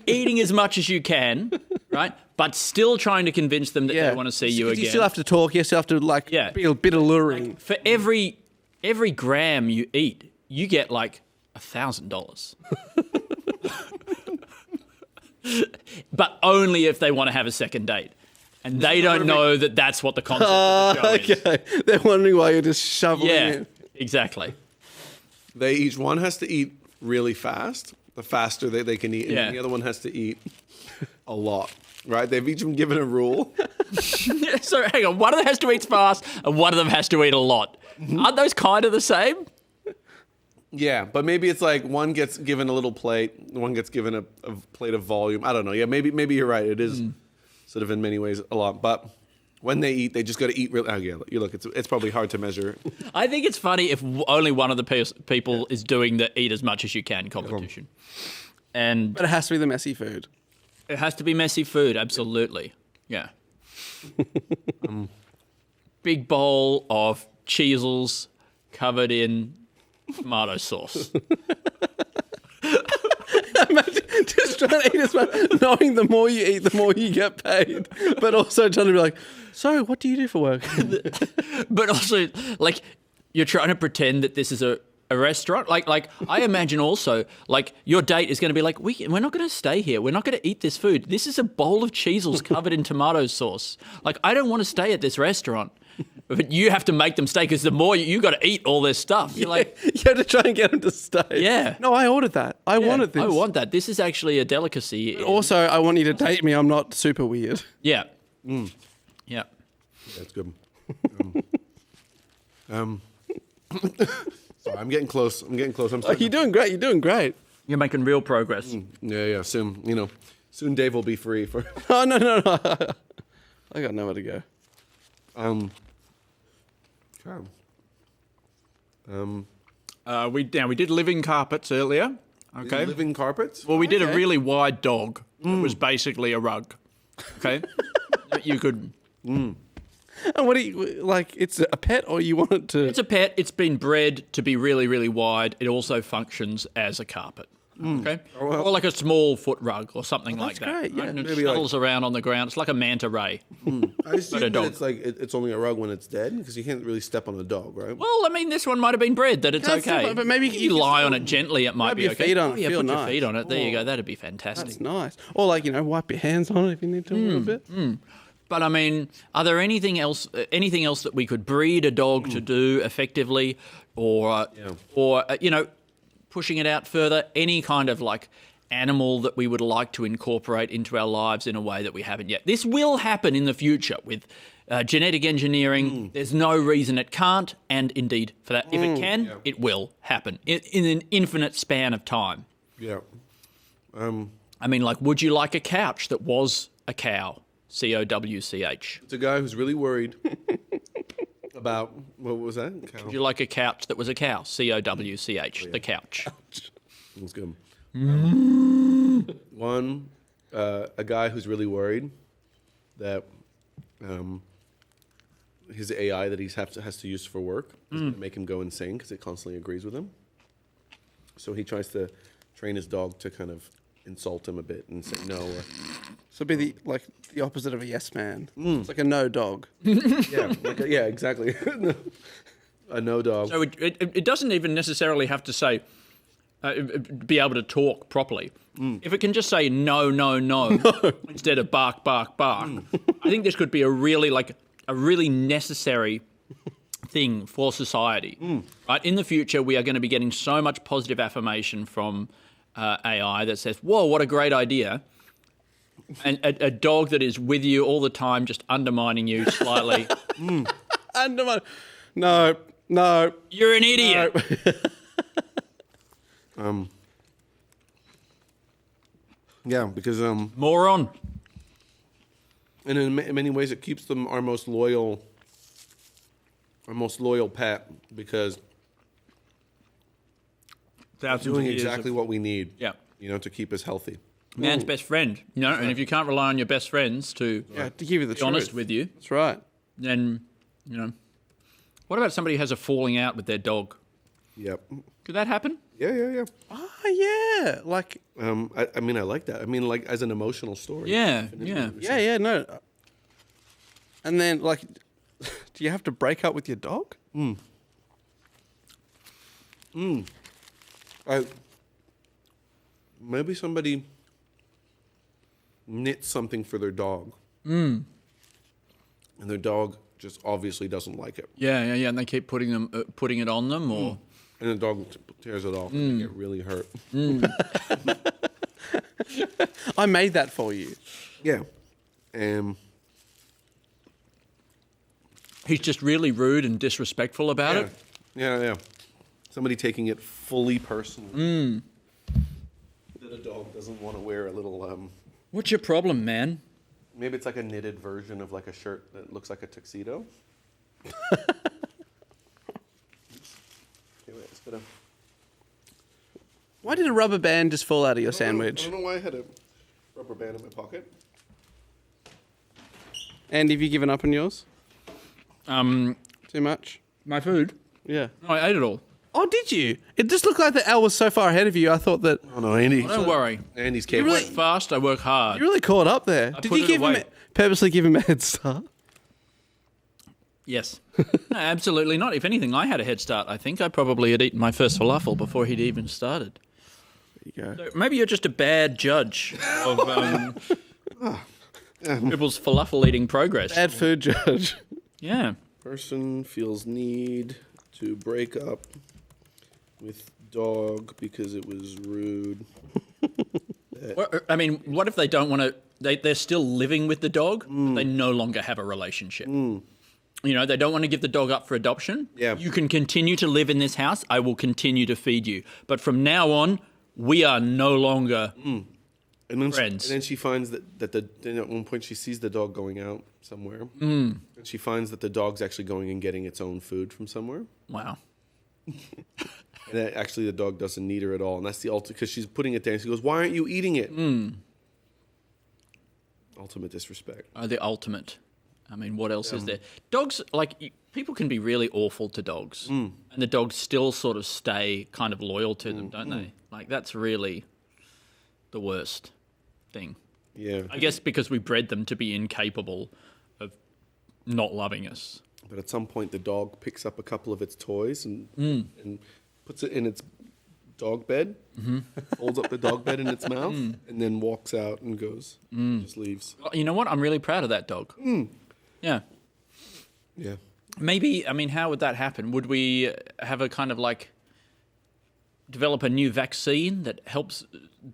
eating as much as you can, right? But still trying to convince them that they want to see you again. You still have to talk. You still have to be a bit alluring. Like, for every gram you eat, you get like $1,000. But only if they want to have a second date. And they don't know that that's what the concept of the show is. Okay. They're wondering why you're just shoveling in. Exactly. Each one has to eat really fast, the faster they can eat, and the other one has to eat a lot, right? They've each been given a rule. So hang on, one of them has to eat fast and one of them has to eat a lot. Aren't those kind of the same? Yeah, but maybe it's like one gets given a little plate, one gets given a plate of volume. I don't know. Yeah, maybe you're right. It is sort of in many ways a lot. But when they eat, they just got to eat really. Oh yeah, you look. It's probably hard to measure. I think it's funny if only one of the people is doing the eat as much as you can competition. But it has to be the messy food. It has to be messy food. Absolutely. Yeah. Big bowl of cheesels covered in tomato sauce. Imagine just trying to eat as much, knowing the more you eat, the more you get paid. But also trying to be like, so what do you do for work? But also, like, you're trying to pretend that this is a restaurant. Like I imagine also, like, your date is going to be like, we're not going to stay here. We're not going to eat this food. This is a bowl of cheesels covered in tomato sauce. Like, I don't want to stay at this restaurant. But you have to make them stay because the more you got to eat all this stuff. You're like, you have to try and get them to stay. Yeah. No, I ordered that. I wanted this. I want that. This is actually a delicacy. But also, I want you to date me. I'm not super weird. Yeah. Yeah, that's good. Sorry, I'm getting close. I'm You're doing great. You're doing great. You're making real progress. Yeah. Soon Dave will be free for. Oh no. I got nowhere to go. We did living carpets earlier. Okay. Living carpets? Well, we did a really wide dog. It was basically a rug. Okay. You could. And what do you like? It's a pet, or you want it to? It's a pet. It's been bred to be really, really wide. It also functions as a carpet. Okay, or like a small foot rug or something like that. great, yeah. Right? And it Maybe shuttles around on the ground. It's like a manta ray. I assume But a that dog. it's like it's only a rug when it's dead because you can't really step on a dog, right? Well, I mean, this one might have been bred that it's That's okay. still- but maybe you you can lie still on it gently. It might rub be your okay. feet on it, Oh, yeah, feel put your nice. feet on it. There you go. That'd be fantastic. That's nice. Or like, wipe your hands on it if you need to a little bit. But I mean, are there anything else that we could breed a dog to do effectively, or pushing it out further? Any kind of like animal that we would like to incorporate into our lives in a way that we haven't yet. This will happen in the future with genetic engineering. There's no reason it can't, and indeed for that, if it can, it will happen in an infinite span of time. Yeah. I mean, like, would you like a couch that was a cow? COWCH. It's a guy who's really worried about what was that? Cow. Would you like a couch that was a cow? COWCH. The couch. That's good. One, a guy who's really worried that his AI that he has to use for work is going to make him go insane because it constantly agrees with him. So he tries to train his dog to kind of insult him a bit and say no. So it'd be the opposite of a yes man. It's like a no dog. Yeah, exactly. A no dog. So it doesn't even necessarily have to say, be able to talk properly. If it can just say no, no, no, instead of bark, bark, bark, I think this could be a really necessary thing for society. Right? In the future, we are going to be getting so much positive affirmation from AI that says, whoa, what a great idea. And a dog that is with you all the time, just undermining you slightly. No. You're an idiot. Yeah, because Moron. and in many ways it keeps them our most loyal pet because they're doing exactly what we need. Yeah. To keep us healthy. Man's best friend, and if you can't rely on your best friends to To give you the be honest truth. with you, That's right. then, what about somebody who has a falling out with their dog? Yep. Could that happen? Yeah. Oh yeah, like I mean, I like that. I mean, like as an emotional story. Yeah. no. And then do you have to break up with your dog? Maybe somebody knits something for their dog. And their dog just obviously doesn't like it. Yeah, and they keep putting it on them, or And the dog tears it off and they get really hurt. I made that for you. Yeah. he's just really rude and disrespectful about it. Yeah. Somebody taking it fully personally. That a dog doesn't want to wear a little... What's your problem, man? Maybe it's like a knitted version of like a shirt that looks like a tuxedo. Why did a rubber band just fall out of your I sandwich? don't know why I had a rubber band in my pocket. And have you given up on yours? Too much? My food? Yeah. No, I ate it all. Oh, did you? It just looked like the L was so far ahead of you. I thought that... Oh, no, Andy. Don't worry. Andy's I capable. work fast, I work hard. You really caught up there. Did put you it away. purposely give him a head start? Yes. No, absolutely not. If anything, I had a head start. I think I probably had eaten my first falafel before he'd even started. There you go. So maybe you're just a bad judge of people's falafel eating progress. Bad food judge. Yeah. Person feels need to break up with dog because it was rude. I mean, what if they don't want to... They're still living with the dog, but they no longer have a relationship. You know, they don't want to give the dog up for adoption. Yeah. You can continue to live in this house. I will continue to feed you. But from now on, we are no longer friends. And then she finds that at one point she sees the dog going out somewhere. And she finds that the dog's actually going and getting its own food from somewhere. Wow. And that actually the dog doesn't need her at all. And that's the ultimate, because she's putting it there and she goes, why aren't you eating it? Ultimate disrespect. The ultimate. I mean, what else is there? Dogs, like, people can be really awful to dogs, and the dogs still sort of stay kind of loyal to them, don't they? Like, that's really the worst thing. Yeah. I guess because we bred them to be incapable of not loving us. But at some point, the dog picks up a couple of its toys and puts it in its dog bed, holds up the dog bed in its mouth, and then walks out and goes, just leaves. Well, you know what? I'm really proud of that dog. Yeah. Yeah. Maybe, I mean, how would that happen? Would we have a kind of like develop a new vaccine that helps,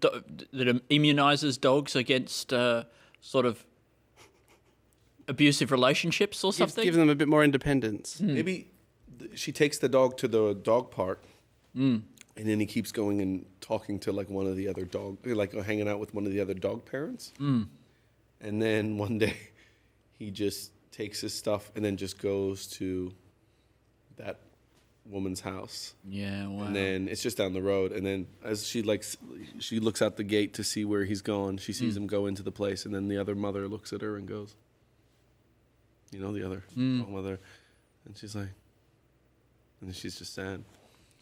that immunizes dogs against sort of abusive relationships or something? Give them a bit more independence. Maybe she takes the dog to the dog park, and then he keeps going and talking to like one of the other dog, like hanging out with one of the other dog parents. And then one day he just takes his stuff and then just goes to that woman's house. Yeah, wow. And then it's just down the road. And then as she looks out the gate to see where he's gone, she sees him go into the place. And then the other mother looks at her and goes, you know, the other dog mother. And she's like, and then she's just sad.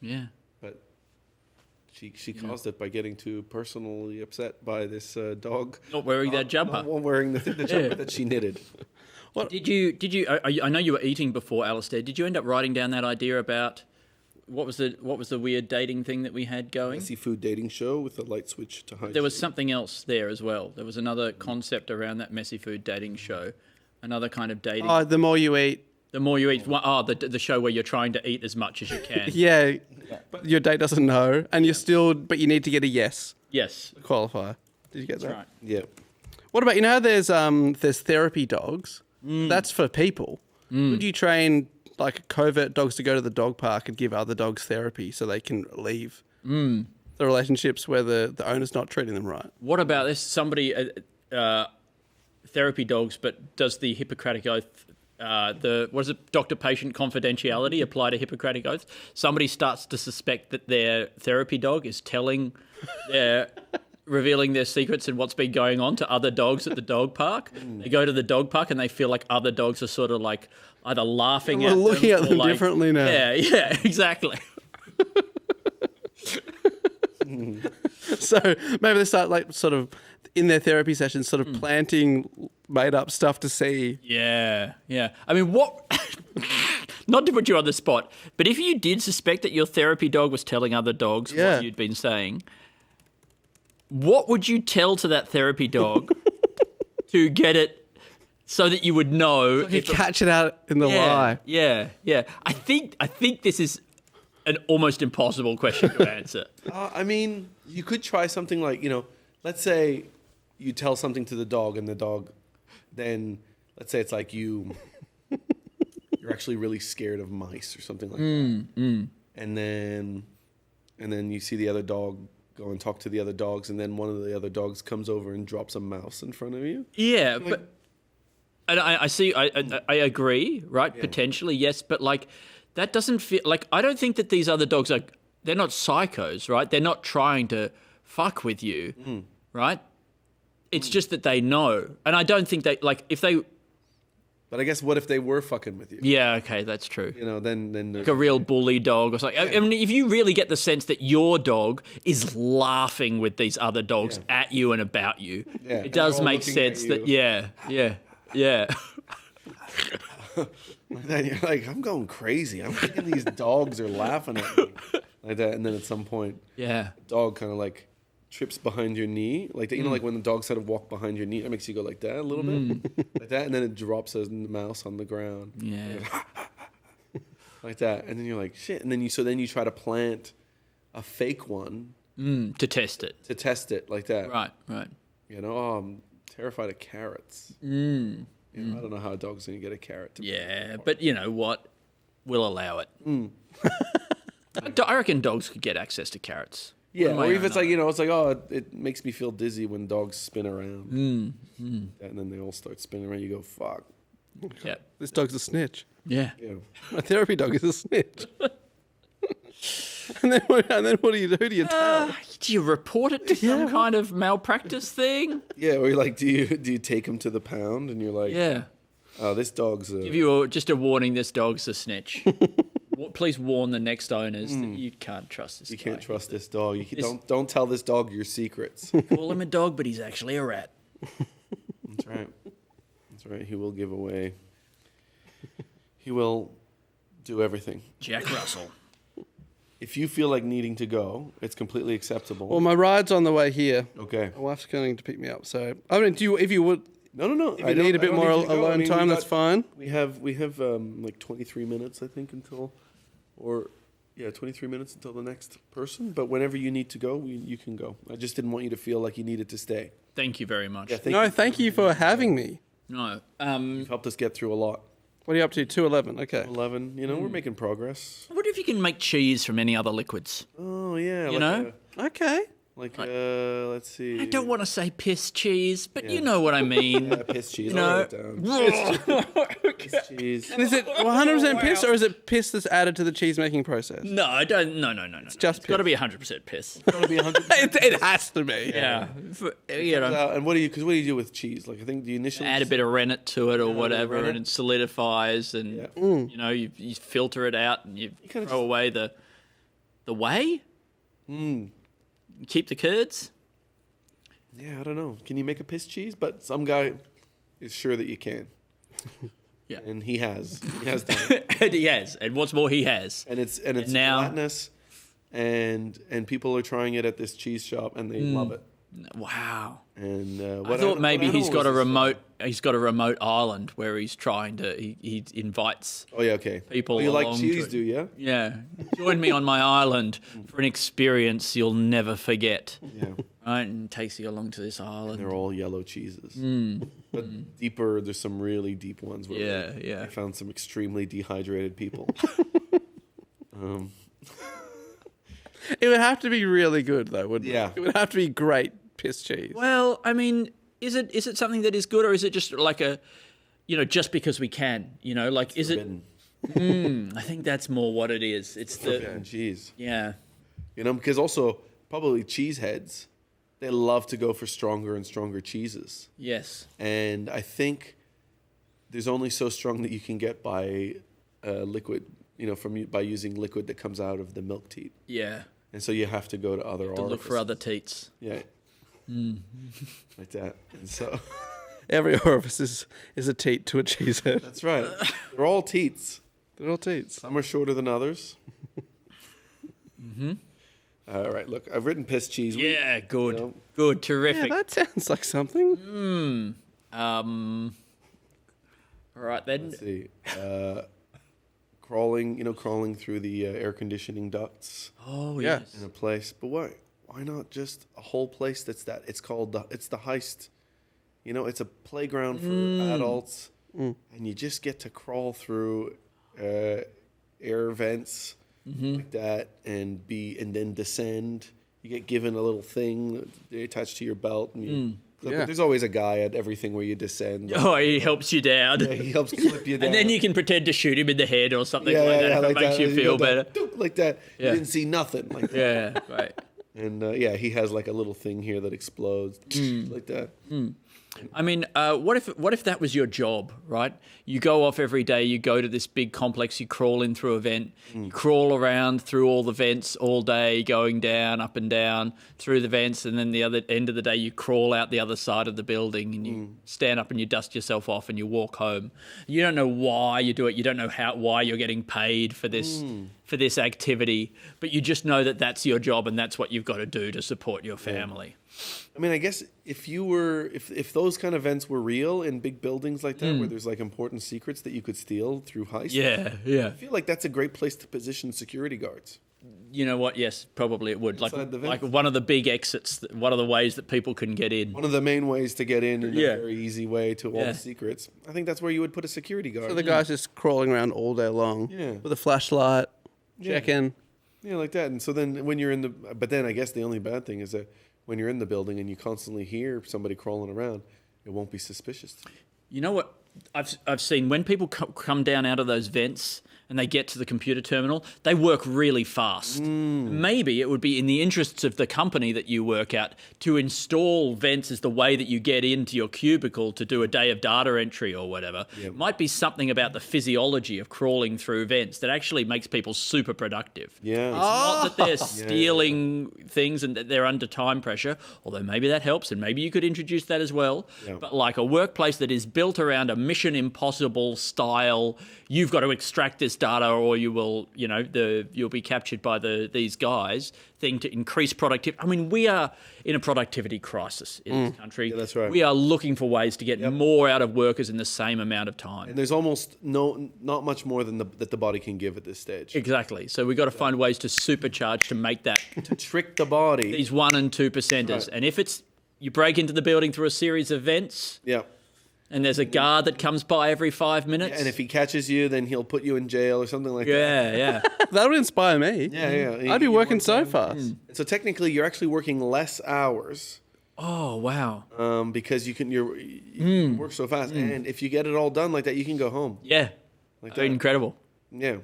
Yeah. But she caused it by getting too personally upset by this dog. Not wearing that jumper. Not wearing the jumper that she knitted. What? Did you? I know you were eating before, Alasdair. Did you end up writing down that idea about what was the weird dating thing that we had going? Messy food dating show with a light switch to high. There was something else there as well. There was another concept around that messy food dating show. Another kind of dating. Oh, the more you eat. The more you eat. Oh, the show where you're trying to eat as much as you can. Yeah, but your date doesn't know, and but you need to get a yes. Yes. Qualifier. Did you get that? That's right. Yeah. What about, you know, there's therapy dogs. That's for people. Would you train like covert dogs to go to the dog park and give other dogs therapy so they can leave the relationships where the owner's not treating them right? What about this? Somebody therapy dogs, but does the Hippocratic Oath? What is it? Doctor-patient confidentiality apply to Hippocratic Oath? Somebody starts to suspect that their therapy dog is revealing their secrets and what's been going on to other dogs at the dog park. They go to the dog park and they feel like other dogs are sort of like either laughing at them. We're looking at them like, differently now. Yeah, exactly. So maybe they start like sort of in their therapy sessions, sort of planting made up stuff to see. Yeah. I mean, what? Not to put you on the spot, but if you did suspect that your therapy dog was telling other dogs what you'd been saying, what would you tell to that therapy dog to get it so that you would know? So you catch it out in the lie. Yeah. I think this is an almost impossible question to answer. I mean, you could try something like, you know, let's say you tell something to the dog and the dog, then let's say it's like you're actually really scared of mice or something like that. And then you see the other dog go and talk to the other dogs, and then one of the other dogs comes over and drops a mouse in front of you. Yeah, but and I see. I agree, right? Yeah. Potentially, yes, but like that doesn't feel like. I don't think that these other dogs they're not psychos, right? They're not trying to fuck with you, right? It's just that they know, and I don't think they like if they. But I guess what if they were fucking with you? Yeah, okay, that's true. You know, then like a real bully dog or something. I mean, if you really get the sense that your dog is laughing with these other dogs at you and about you, it does make sense that Then you're like, I'm going crazy. I'm thinking these dogs are laughing at me like that, and then at some point, the dog kind of like trips behind your knee, like that. You know, like when the dog sort of walk behind your knee, it makes you go like that a little bit, like that, and then it drops a mouse on the ground, like that, and then you're like shit, and then you try to plant a fake one to test it, like that, right. You know, I'm terrified of carrots. You know, I don't know how a dog's gonna get a carrot. But you know what? We'll allow it. I reckon dogs could get access to carrots. Yeah, or if it's like, you know, it's like, oh, it makes me feel dizzy when dogs spin around. And then they all start spinning around. You go, fuck. Yeah. This dog's a snitch. Yeah. My therapy dog is a snitch. and then what do you do? Do you tell? Do you report it to some kind of malpractice thing? Yeah, or you're like, do you take him to the pound? And you're like, This dog's Give you just a warning. This dog's a snitch. Please warn the next owners that you can't trust this. You guy. can't trust this dog. Don't tell this dog your secrets. Call him a dog, but he's actually a rat. That's right. That's right. He will give away. He will do everything. Jack Russell. If you feel like needing to go, it's completely acceptable. Well, my ride's on the way here. Okay. My wife's going to pick me up. So, I mean, if you would... No. If you need a bit more alone time, that's fine. We have like 23 minutes, I think, 23 minutes until the next person. But whenever you need to go, you can go. I just didn't want you to feel like you needed to stay. Thank you very much. Yeah, thank you for having me. No. You've helped us get through a lot. What are you up to? 211. Okay. 11. We're making progress. I wonder if you can make cheese from any other liquids. Oh yeah. You know? Okay. Let's see. I don't want to say piss cheese, but you know what I mean. Yeah, piss cheese. You I'll know? write it down. Piss cheese. And is it 100% piss, or is it piss that's added to the cheese making process? No, I don't. No. It's just got to be 100% piss. Got to be 100. It has to be. Yeah. And what do you do with cheese? Like I think the initial Add a bit of rennet to it or whatever, and it solidifies, and you filter it out, and you throw away the whey. Keep the curds. Yeah, I don't know. Can you make a piss cheese? But some guy is sure that you can. Yeah, and he has done it. And he has, and what's more, he has. And it's now gelatinous, and people are trying it at this cheese shop, and they love it. Wow. And I thought maybe he's got a remote. He's got a remote island where he's trying to. He invites. Oh yeah, okay. People. You like along cheese, to, do you? Yeah. Join me on my island for an experience you'll never forget. Yeah. Right, and takes you along to this island. And they're all yellow cheeses. But deeper, there's some really deep ones. Where I found some extremely dehydrated people. It would have to be really good, though, wouldn't Yeah. it? It would have to be great piss cheese. Well, I mean, is it something that is good, or is it just like a, just because we can? Like is forbidden. it? I think that's more what it is. It's Forbidden cheese. Yeah. Because also probably cheeseheads, they love to go for stronger and stronger cheeses. Yes. And I think there's only so strong that you can get by liquid, by using liquid that comes out of the milk teat. Yeah. And so you have to go to other orifices. Look for other teats. Yeah. Like that. And so every orifice is a teat to a cheesehead. That's right. They're all teats. They're all teats. Some are shorter than others. All right, look, I've written piss cheese. Yeah, good. Good, terrific. Yeah, that sounds like something. All right then. Let's see. Crawling through the air conditioning ducts. Oh, yes. In a place. But why not just a whole place that's that? It's called it's the heist. It's a playground for adults. And you just get to crawl through air vents like that and then descend. You get given a little thing attached to your belt. And there's always a guy at everything where you descend. Oh, he helps you down. Yeah, he helps clip you down. And then you can pretend to shoot him in the head or something like that if it makes you feel better. Like that. Yeah. You didn't see nothing. Like that. Yeah, right. And he has like a little thing here that explodes like that. I mean, what if that was your job, right? You go off every day, you go to this big complex, you crawl in through a vent, you crawl around through all the vents all day, going down, up and down through the vents, and then the other end of the day you crawl out the other side of the building and you stand up and you dust yourself off and you walk home. You don't know why you do it. You don't know why you're getting paid for this activity, but you just know that that's your job and that's what you've got to do to support your family. I mean, I guess if those kind of events were real in big buildings like that, where there's like important secrets that you could steal through heists, I feel like that's a great place to position security guards. You know what? Yes, probably it would. Like one of the big exits, one of the ways that people can get in. One of the main ways to get in a very easy way to all the secrets. I think that's where you would put a security guard. So the guy's just crawling around all day long with a flashlight, checking. Yeah, like that. And so then when you're but then I guess the only bad thing is that when you're in the building and you constantly hear somebody crawling around, it won't be suspicious. You know what I've seen when people come down out of those vents and they get to the computer terminal, they work really fast. Maybe it would be in the interests of the company that you work at to install vents as the way that you get into your cubicle to do a day of data entry or whatever. It might be something about the physiology of crawling through vents that actually makes people super productive. Yeah. It's not that they're stealing things and that they're under time pressure, although maybe that helps and maybe you could introduce that as well. But like a workplace that is built around a Mission Impossible style, you've got to extract this data or you will, you'll be captured by these guys thing to increase productivity. I mean, we are in a productivity crisis in this country. Yeah, that's right. We are looking for ways to get more out of workers in the same amount of time. And there's almost not much more than that the body can give at this stage. Exactly. So we've got to find ways to supercharge to make that to trick the body. These 1% and 2%ers. Right. And if it's you break into the building through a series of vents. Yeah. And there's a guard that comes by every 5 minutes. Yeah, and if he catches you, then he'll put you in jail or something like that. Yeah. That would inspire me. Yeah. I'd be working so fast. So technically, you're actually working less hours. Oh, wow. Because you can work so fast. And if you get it all done like that, you can go home. Yeah. Like that. Incredible. Yeah.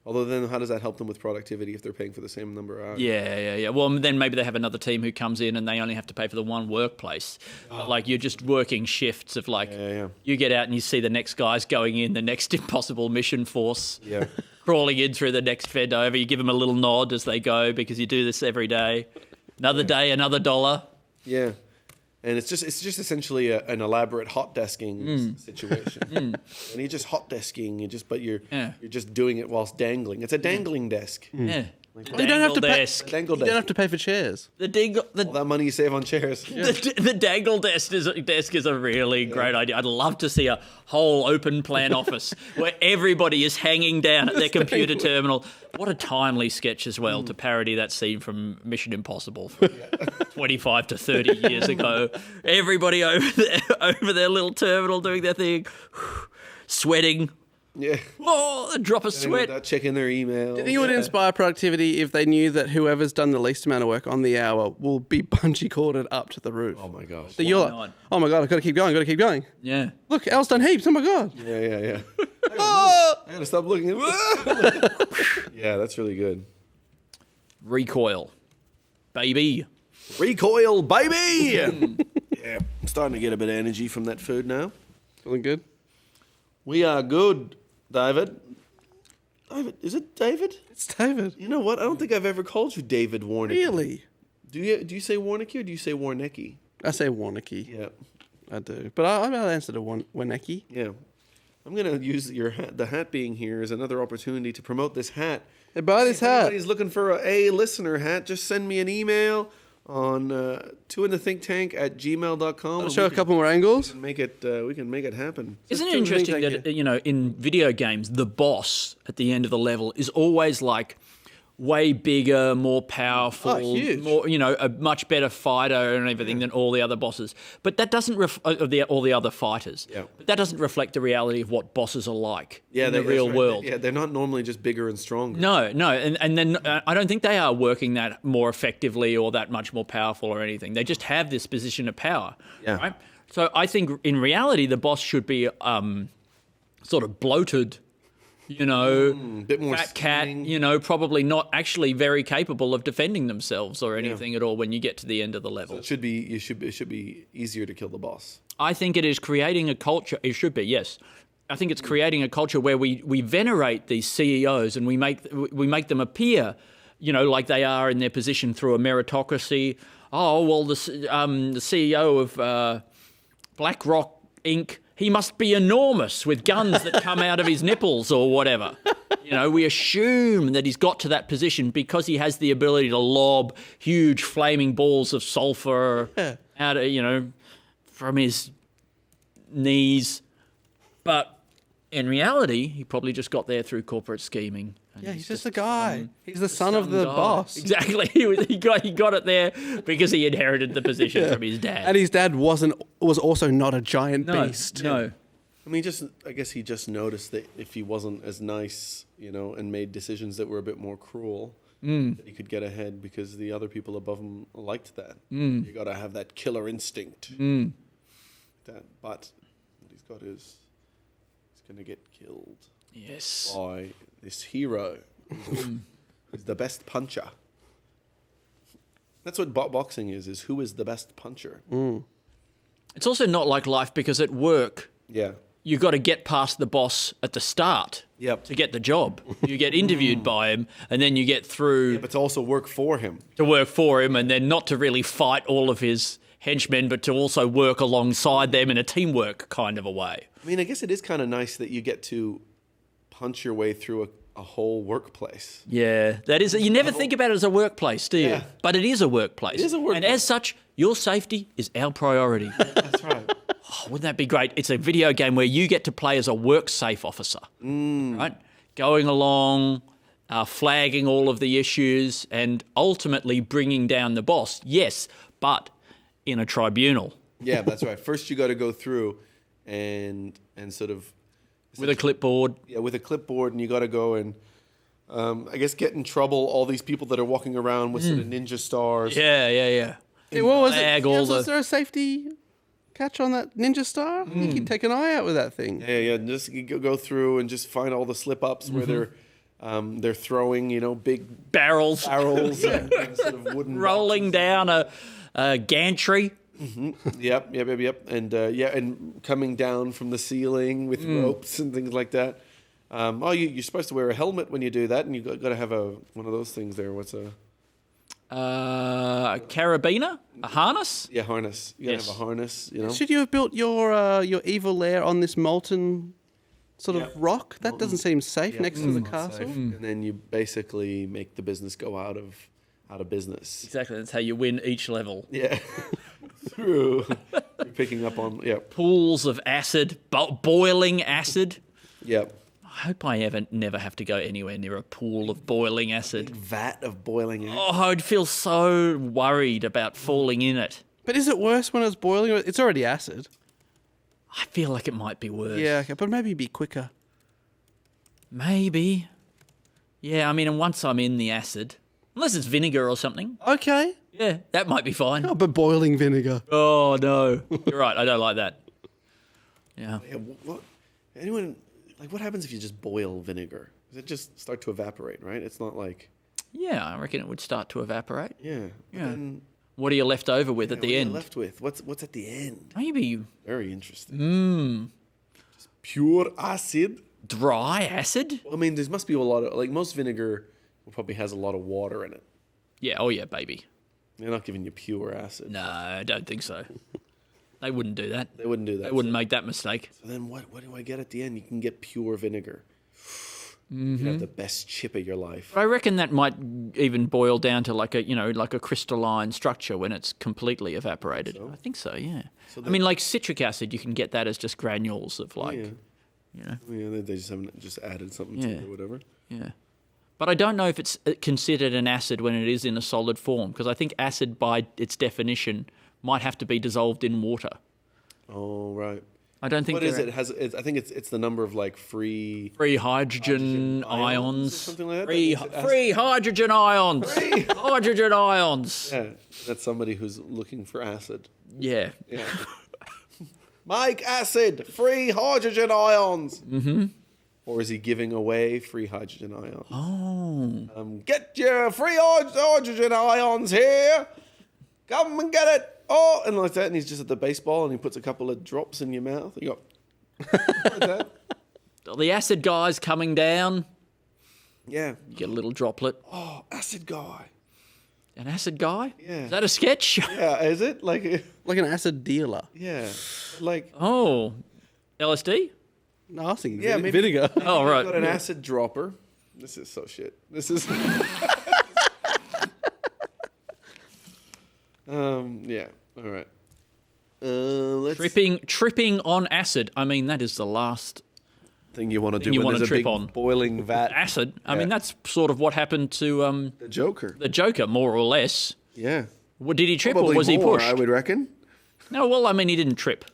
Although then how does that help them with productivity if they're paying for the same number of hours? Yeah. Well, then maybe they have another team who comes in and they only have to pay for the one workplace. But like you're just working shifts of like you get out and you see the next guys going in, the next impossible mission force crawling in through the next fed over. You give them a little nod as they go because you do this every day. Another day, another dollar. Yeah. And it's just essentially an elaborate hot desking situation. And you're just hot desking, you're just doing it whilst dangling. It's a dangling desk. Yeah. Like, you don't have to pay. You don't have to pay for chairs. All that money you save on chairs. The dangle desk is a really great idea. I'd love to see a whole open plan office where everybody is hanging down at their computer terminal. What a timely sketch as well to parody that scene from Mission Impossible from 25 to 30 years ago. Everybody over their little terminal doing their thing, sweating. Yeah. Oh, a drop of sweat. Checking their email. Do you think it would inspire productivity if they knew that whoever's done the least amount of work on the hour will be bungee corded up to the roof? Oh my gosh. So you're like, oh my God, I've got to keep going. Yeah. Look, Al's done heaps. Oh my God. Yeah. I gotta stop looking at Yeah, that's really good. Recoil. Baby. Recoil, baby! Yeah, I'm starting to get a bit of energy from that food now. Feeling good? We are good, David. David, is it David? It's David. You know what? I don't think I've ever called you David Warneke. Really? Do you say Warneke or do you say Warneke? I say Warneke. Yeah. I do. But I'll answer to Warneke. Yeah. I'm going to use your hat, the hat being here as another opportunity to promote this hat. Hey, buy this hat. If anybody's looking for a listener hat, just send me an email on twointhethinktank@gmail.com. I'll show a couple more angles. We can make it happen. Isn't it interesting that, in video games, the boss at the end of the level is always like way bigger, more powerful, huge. more, a much better fighter and everything than all the other bosses. But that doesn't all the other fighters. Yeah. But that doesn't reflect the reality of what bosses are like in the that's real right. world. They're not normally just bigger and stronger. No, and then I don't think they are working that more effectively or that much more powerful or anything. They just have this position of power. Yeah. Right? So I think in reality the boss should be sort of bloated. Bit more fat cat, scheming. probably not actually very capable of defending themselves or anything at all when you get to the end of the level. So it should be easier to kill the boss. I think it is creating a culture. It should be, yes. I think it's creating a culture where we venerate these CEOs and we make them appear, like they are in their position through a meritocracy. Oh well, the CEO of BlackRock Inc. He must be enormous with guns that come out of his nipples or whatever. We assume that he's got to that position because he has the ability to lob huge flaming balls of sulfur out of, from his knees. But in reality, he probably just got there through corporate scheming. Yeah, he's just a guy. He's the son of the boss. Exactly. He got it there because he inherited the position from his dad. And his dad was also not a giant beast. No. I mean, I guess he just noticed that if he wasn't as nice, and made decisions that were a bit more cruel, that he could get ahead because the other people above him liked that. You got to have that killer instinct. Mm. But what he's got is he's going to get killed. Yes. by this hero who's the best puncher. That's what boxing is who is the best puncher. It's also not like life because at work, Yeah. you got to get past the boss at the start to get the job. You get interviewed by him, and then you get through But to also work for him. to work for him, and then not to really fight all of his henchmen, but to also work alongside them in a teamwork kind of a way. I mean, I guess it is kind of nice that you get to punch your way through a whole workplace. Yeah, that is. You never think about it as a workplace, do you? Yeah. But it is a workplace. It is a And workplace. as such, your safety is our priority. That's right. Oh, wouldn't that be great? It's a video game where you get to play as a work-safe officer, right? Going along, flagging all of the issues, and ultimately bringing down the boss. Yes, but in a tribunal Yeah, that's right. First, you got to go through and sort of with a clipboard. Yeah, with a clipboard, and you got to go and I guess get in trouble. All these people that are walking around with sort of ninja stars. Yeah. Hey, what was Flag it? all Yeah, the- was there a safety catch on that ninja star? I think you'd take an eye out with that thing. Yeah. Just you go through and just find all the slip ups where they're throwing, big Barrels barrels and sort of wooden rolling down a gantry. Yep. And and coming down from the ceiling with ropes and things like that. You're supposed to wear a helmet when you do that, and you got to have one of those things there. What's a Carabiner? A harness? Yeah, harness. You gotta Yes. have a harness, Should you have built your evil lair on this molten sort of rock? That doesn't seem safe next to the castle. And then you basically make the business go out of business. Exactly. That's how you win each level. Yeah. Through you're picking up on Pools of acid, boiling acid. Yep. I hope I never have to go anywhere near a pool of boiling acid. Vat of boiling acid. Oh, I'd feel so worried about falling in it. But is it worse when it's boiling? It's already acid. I feel like it might be worse. Yeah, okay, but maybe be quicker. Maybe. Yeah, I mean, and once I'm in the acid, unless it's vinegar or something, Okay. yeah, that might be fine. Oh, but boiling vinegar. Oh, no. You're right, I don't like that. Yeah. Yeah, what happens if you just boil vinegar? Does it just start to evaporate, right? It's not like Yeah, I reckon it would start to evaporate. Yeah. Then, What are you left over with at what the are you end? left with? What's at the end? Maybe Very interesting. Just pure acid. dry acid? I mean, there must be a lot of most vinegar probably has a lot of water in it. Yeah, oh yeah, baby. They're not giving you pure acid. No, I don't think so. They wouldn't do that. They wouldn't do that. They wouldn't make that mistake. So then what do I get at the end? You can get pure vinegar. You can have the best chip of your life. But I reckon that might even boil down to like a crystalline structure when it's completely evaporated. I think so, yeah. I mean, like citric acid, you can get that as just granules of Yeah, they just haven't just added something to it or whatever. Yeah. But I don't know if it's considered an acid when it is in a solid form, because I think acid, by its definition, might have to be dissolved in water. Oh, right. I don't think. What is it? I think it's the number of free hydrogen ions. or something like that. Free hydrogen ions. Hydrogen ions. Yeah, that's somebody who's looking for acid. Yeah. Yeah. Make acid, free hydrogen ions. Mm-hmm. Or is he giving away free hydrogen ions? Oh. Get your free hydrogen ions here. Come and get it. Oh, and like that, and he's just at the baseball, and he puts a couple of drops in your mouth. You go like that. The acid guy's coming down. Yeah. You get a little droplet. Oh, acid guy. An acid guy? Yeah. Is that a sketch? Yeah, is it like an acid dealer? Yeah, Oh, LSD? No, I was thinking maybe vinegar. Oh, right. Got an acid dropper. This is so shit. This is. Yeah. All right. Let's Tripping on acid. I mean, that is the last thing you want to do you when want there's to a trip big on. boiling vat. Acid. I mean, that's sort of what happened to The Joker. the Joker, more or less. Yeah. Well, did he trip Probably or was he more, pushed? I would reckon. No, well, I mean, he didn't trip.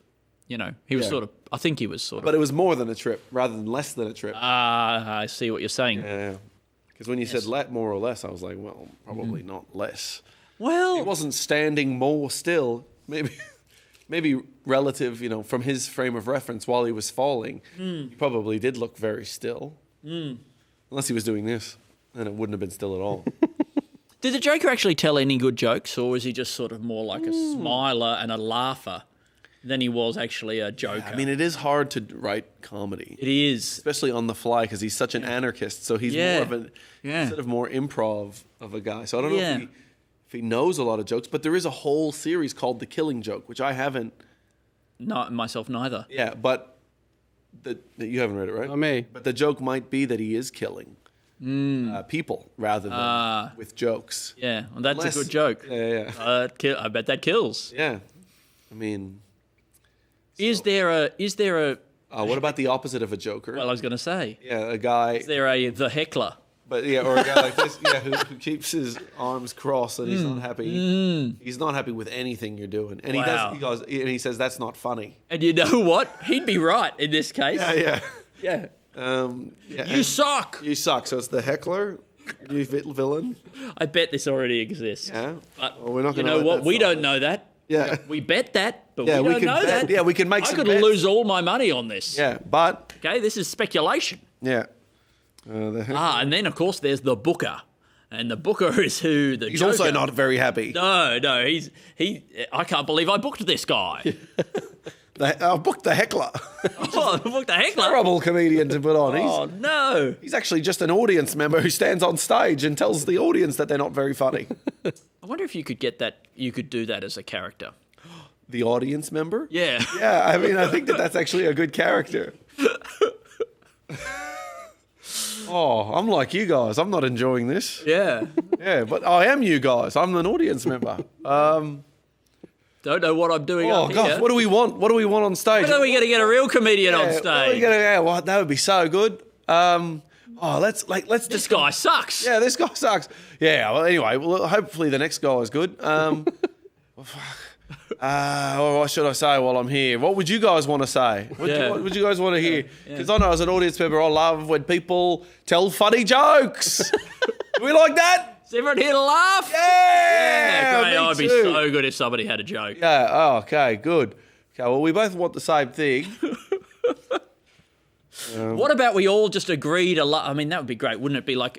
He was Yeah. sort of. I think he was sort of. But it was more than a trip, rather than less than a trip. I see what you're saying. Yeah. Because when you said more or less, I was like, well, probably not less. He Well, wasn't standing more still. Maybe maybe relative, from his frame of reference while he was falling, he probably did look very still. Unless he was doing this, then it wouldn't have been still at all. Did the Joker actually tell any good jokes, or was he just sort of more like a smiler and a laugher than he was actually a joker? I mean, it is hard to write comedy. It is. Especially on the fly, because he's such an anarchist, so he's more of sort of more improv of a guy. So I don't know if he knows a lot of jokes, but there is a whole series called The Killing Joke, which I haven't... Not myself neither. Yeah, but you haven't read it, right? Not me. But the joke might be that he is killing people rather than with jokes. Yeah, well, that's a good joke. Yeah. I bet that kills. Yeah, I mean, is there a? What about the opposite of a joker? Well, I was going to say. Yeah, a guy. Is there the heckler? But or a guy like this, who keeps his arms crossed and he's not happy. He's not happy with anything you're doing, and he says that's not funny. And you know what? He'd be right in this case. Yeah. You suck. You suck. So it's the heckler, you villain. I bet this already exists. Yeah. But we're not. You know what? We don't know that. Yeah. We bet that, but we don't know that. Yeah, we can make. I could lose all my money on this. Yeah, but okay, this is speculation. Yeah. And then of course there's the booker, and the booker is who the. He's Joker. also not very happy. No, he. I can't believe I booked this guy. I booked the heckler. I booked the heckler. Terrible comedian to put on. No. He's actually just an audience member who stands on stage and tells the audience that they're not very funny. I wonder if you could get that. You could do that as a character. The audience member? Yeah. Yeah. I mean, I think that's actually a good character. Oh, I'm like you guys. I'm not enjoying this. Yeah. Yeah, but I am you guys. I'm an audience member. Don't know what I'm doing. Oh gosh, here. what do we want? What do we want on stage? When are we going to get a real comedian on stage? That would be so good. Let's This guy sucks. Yeah, this guy sucks. Yeah. Well, anyway, hopefully the next guy is good. What should I say while I'm here? What would you guys want to say? What would you guys want to hear? Because I know as an audience member, I love when people tell funny jokes. Do we like that? Is everyone here to laugh? Yeah, great. It'd be so good if somebody had a joke. Yeah. Oh, okay. Good. Okay. Well, we both want the same thing. What about we all just agreed a lot? I mean, that would be great, wouldn't it? Be like,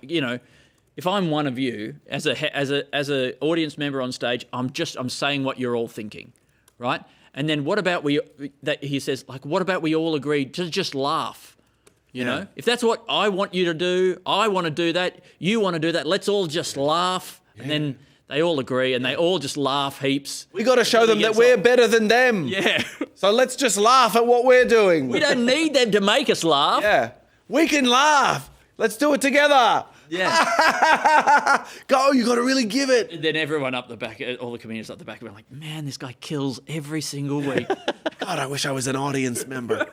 if I'm one of you as a audience member on stage, I'm saying what you're all thinking, right? And then what about he says, like, what about we all agree to just laugh? You know, if that's what I want you to do, I want to do that, you want to do that, let's all just laugh. And then they all agree and they all just laugh heaps. We got to show them that we're better than them. Yeah. So let's just laugh at what we're doing. We don't need them to make us laugh. Yeah. We can laugh. Let's do it together. Yeah. Go, you got to really give it. And then everyone up the back, all the comedians up the back, are like, man, this guy kills every single week. God, I wish I was an audience member.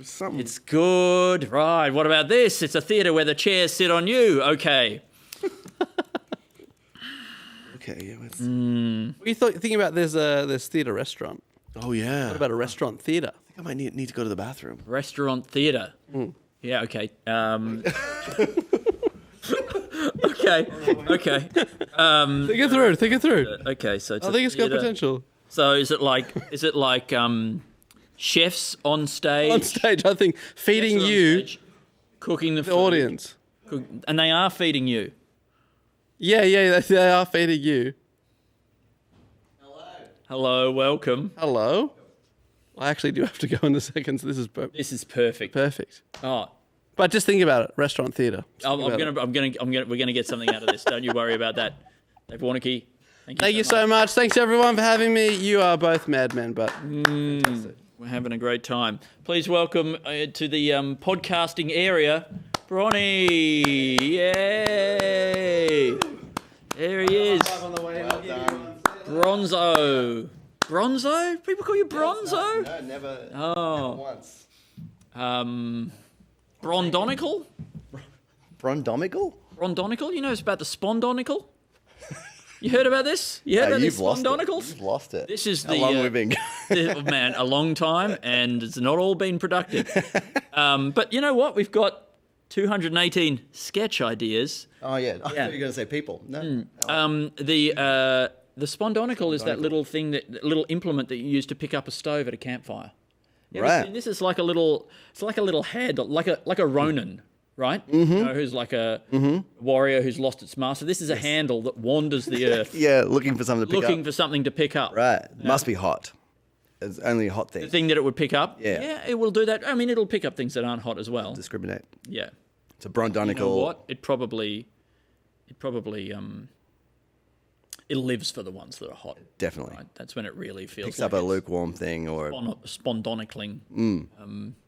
It's good. Right, what about this? It's a theatre where the chairs sit on you. Okay. Okay, yeah. What are you thinking about this theatre restaurant? Oh, yeah. What about a restaurant theatre? I think I might need to go to the bathroom. Restaurant theatre. Yeah, okay. Okay. Think it through. Okay, so it's I think it's got potential. So is it like chefs on stage? On stage, I think feeding you, cooking the food, audience, and they are feeding you. Yeah, they are feeding you. Hello, welcome. Hello. I actually do have to go in a second. So this is perfect. Perfect. Oh, but just think about it. Restaurant theatre. We're gonna get something out of this. Don't you worry about that. Dave Warneke, thank you so much. Thanks everyone for having me. You are both madmen, but we're having a great time. Please welcome to the podcasting area, Broni. Yay! There he is. Bronzo. Bronzo? People call you Bronzo? No, never. Oh. Never once. Brondonicle? Brondomical? Brondonicle? You know it's about the spondonicle? You heard about this? You heard about these spondonicles? You've lost it. This is How long we've been man, a long time, and it's not all been productive. But you know what? We've got 218 sketch ideas. Oh, yeah. I thought you were going to say people. No. the spondonicle is that little thing, that little implement that you use to pick up a stove at a campfire. You ever seen this? Is like a little. It's like a little handle, like a Ronin, right? Mm-hmm. You know, who's like a warrior who's lost its master. This is a handle that wanders the earth. Yeah, looking for something to pick up. Looking for something to pick up. Right. Must be hot. It's only a hot thing. The thing that it would pick up. Yeah. Yeah, it will do that. I mean, it'll pick up things that aren't hot as well. Discriminate. Yeah. It's a brondonicle. You know what? It probably it lives for the ones that are hot. Definitely. Right? That's when it really feels Picks like up a it's lukewarm thing or spondonicling.